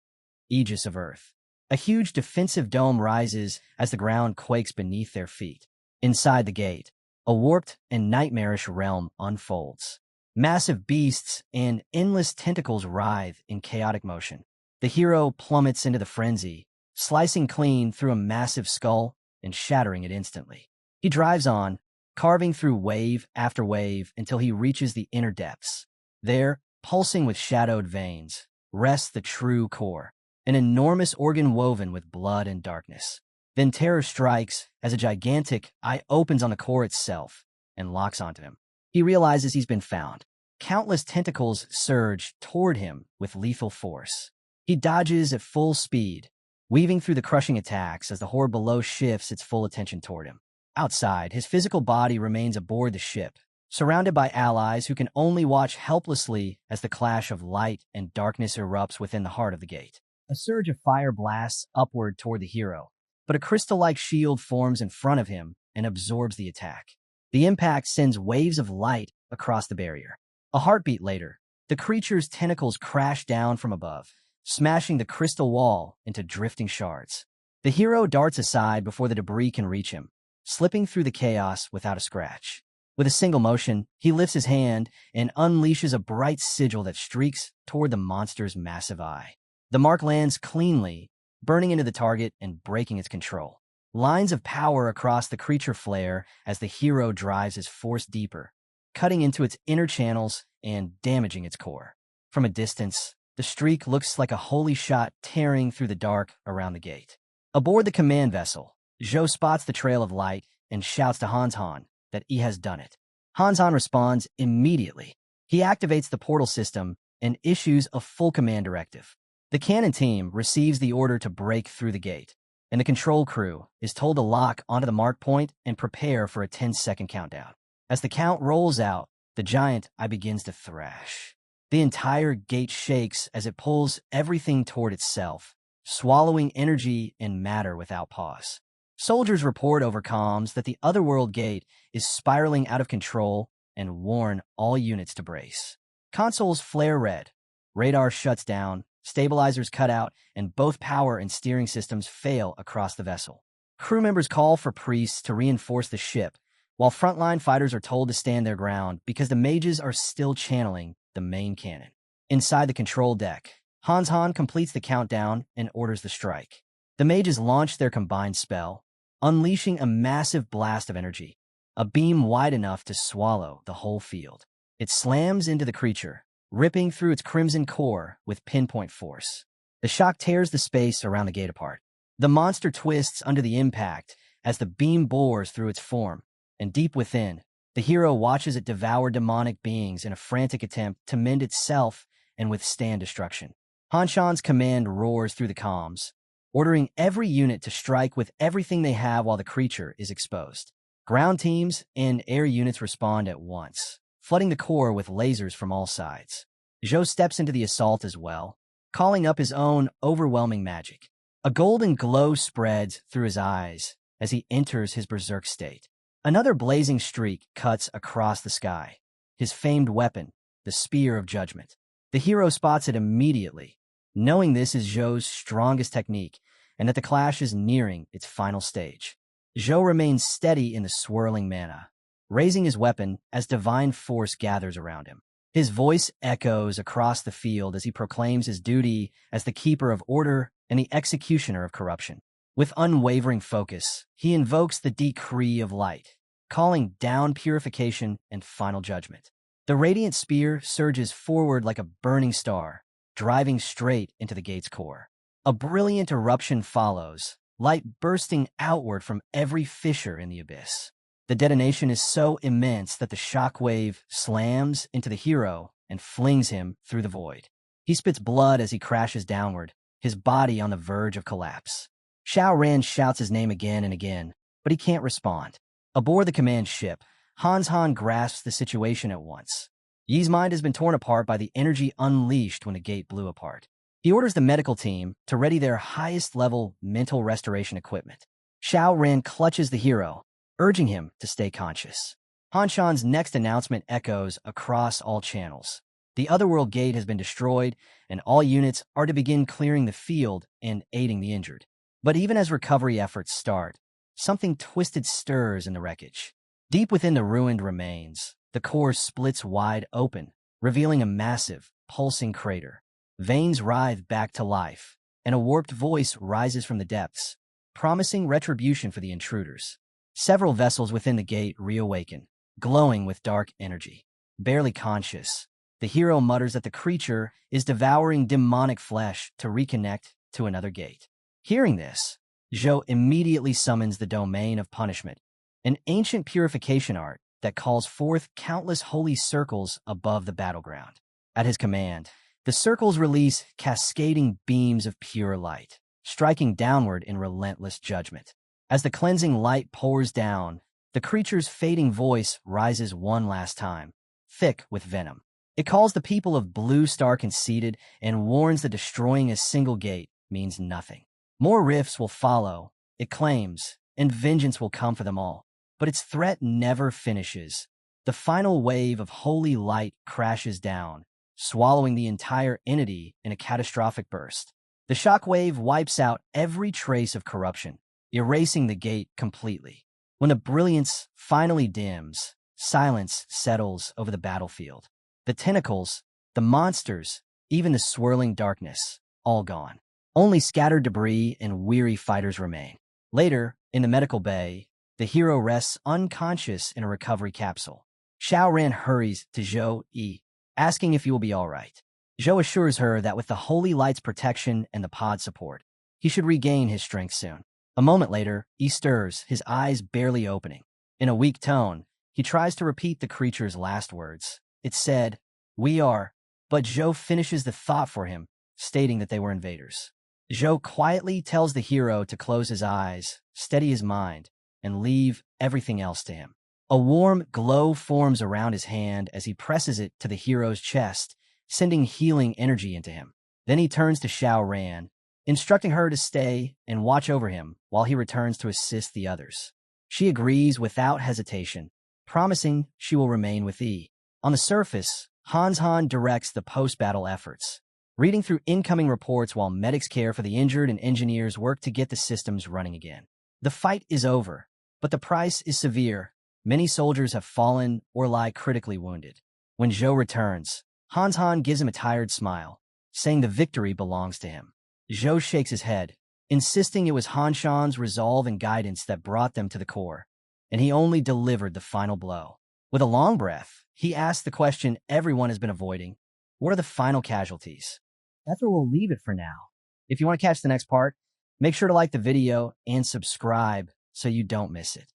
Aegis of Earth. A huge defensive dome rises as the ground quakes beneath their feet. Inside the gate, a warped and nightmarish realm unfolds. Massive beasts and endless tentacles writhe in chaotic motion. The hero plummets into the frenzy, slicing clean through a massive skull and shattering it instantly. He drives on, carving through wave after wave until he reaches the inner depths. There, pulsing with shadowed veins, rests the true core, an enormous organ woven with blood and darkness. Then terror strikes as a gigantic eye opens on the core itself and locks onto him. He realizes he's been found. Countless tentacles surge toward him with lethal force. He dodges at full speed, weaving through the crushing attacks as the horde below shifts its full attention toward him. Outside, his physical body remains aboard the ship, surrounded by allies who can only watch helplessly as the clash of light and darkness erupts within the heart of the gate. A surge of fire blasts upward toward the hero, but a crystal-like shield forms in front of him and absorbs the attack. The impact sends waves of light across the barrier. A heartbeat later, the creature's tentacles crash down from above, smashing the crystal wall into drifting shards. The hero darts aside before the debris can reach him, slipping through the chaos without a scratch. With a single motion, he lifts his hand and unleashes a bright sigil that streaks toward the monster's massive eye. The mark lands cleanly, burning into the target and breaking its control. Lines of power across the creature flare as the hero drives his force deeper, cutting into its inner channels and damaging its core. From a distance, the streak looks like a holy shot tearing through the dark around the gate. Aboard the command vessel, Zhou spots the trail of light and shouts to Han that he has done it. Han responds immediately. He activates the portal system and issues a full command directive. The cannon team receives the order to break through the gate, and the control crew is told to lock onto the mark point and prepare for a 10-second countdown. As the count rolls out, the giant eye begins to thrash. The entire gate shakes as it pulls everything toward itself, swallowing energy and matter without pause. Soldiers report over comms that the Otherworld gate is spiraling out of control and warn all units to brace. Consoles flare red, radar shuts down, stabilizers cut out, and both power and steering systems fail across the vessel. Crew members call for priests to reinforce the ship, while frontline fighters are told to stand their ground because the mages are still channeling the main cannon. Inside the control deck, Han completes the countdown and orders the strike. The mages launch their combined spell, unleashing a massive blast of energy, a beam wide enough to swallow the whole field. It slams into the creature, ripping through its crimson core with pinpoint force. The shock tears the space around the gate apart. The monster twists under the impact as the beam bores through its form, and deep within, the hero watches it devour demonic beings in a frantic attempt to mend itself and withstand destruction. Hanshan's command roars through the comms, ordering every unit to strike with everything they have while the creature is exposed. Ground teams and air units respond at once, flooding the core with lasers from all sides. Zhou steps into the assault as well, calling up his own overwhelming magic. A golden glow spreads through his eyes as he enters his berserk state. Another blazing streak cuts across the sky, his famed weapon, the Spear of Judgment. The hero spots it immediately, knowing this is Zhou's strongest technique and that the clash is nearing its final stage. Zhou remains steady in the swirling mana, raising his weapon as divine force gathers around him. His voice echoes across the field as he proclaims his duty as the keeper of order and the executioner of corruption. With unwavering focus, he invokes the decree of light, calling down purification and final judgment. The radiant spear surges forward like a burning star, driving straight into the gate's core. A brilliant eruption follows, light bursting outward from every fissure in the abyss. The detonation is so immense that the shockwave slams into the hero and flings him through the void. He spits blood as he crashes downward, his body on the verge of collapse. Xiao Ran shouts his name again and again, but he can't respond. Aboard the command ship, Hans Han grasps the situation at once. Yi's mind has been torn apart by the energy unleashed when the gate blew apart. He orders the medical team to ready their highest-level mental restoration equipment. Xiao Ran clutches the hero, urging him to stay conscious. Han Shan's next announcement echoes across all channels. The Otherworld Gate has been destroyed, and all units are to begin clearing the field and aiding the injured. But even as recovery efforts start, something twisted stirs in the wreckage. Deep within the ruined remains, the core splits wide open, revealing a massive, pulsing crater. Veins writhe back to life, and a warped voice rises from the depths, promising retribution for the intruders. Several vessels within the gate reawaken, glowing with dark energy. Barely conscious, the hero mutters that the creature is devouring demonic flesh to reconnect to another gate. Hearing this, Zhou immediately summons the Domain of Punishment, an ancient purification art that calls forth countless holy circles above the battleground. At his command, the circles release cascading beams of pure light, striking downward in relentless judgment. As the cleansing light pours down, the creature's fading voice rises one last time, thick with venom. It calls the people of Blue Star conceited and warns that destroying a single gate means nothing. More rifts will follow, it claims, and vengeance will come for them all. But its threat never finishes. The final wave of holy light crashes down, swallowing the entire entity in a catastrophic burst. The shockwave wipes out every trace of corruption, erasing the gate completely. When the brilliance finally dims, silence settles over the battlefield. The tentacles, the monsters, even the swirling darkness, all gone. Only scattered debris and weary fighters remain. Later, in the medical bay, the hero rests unconscious in a recovery capsule. Xiao Ran hurries to Zhou Yi, asking if he will be all right. Zhou assures her that with the Holy Light's protection and the pod support, he should regain his strength soon. A moment later, he stirs, his eyes barely opening. In a weak tone, he tries to repeat the creature's last words. It said, "We are," but Zhou finishes the thought for him, stating that they were invaders. Zhou quietly tells the hero to close his eyes, steady his mind, and leave everything else to him. A warm glow forms around his hand as he presses it to the hero's chest, sending healing energy into him. Then he turns to Xiao Ran, instructing her to stay and watch over him while he returns to assist the others. She agrees without hesitation, promising she will remain with Yi. On the surface, Hans Han directs the post-battle efforts, reading through incoming reports while medics care for the injured and engineers work to get the systems running again. The fight is over, but the price is severe. Many soldiers have fallen or lie critically wounded. When Zhou returns, Hans Han gives him a tired smile, saying the victory belongs to him. Zhou shakes his head, insisting it was Han Shan's resolve and guidance that brought them to the core, and he only delivered the final blow. With a long breath, he asks the question everyone has been avoiding: what are the final casualties? That's where we'll leave it for now. If you want to catch the next part, make sure to like the video and subscribe so you don't miss it.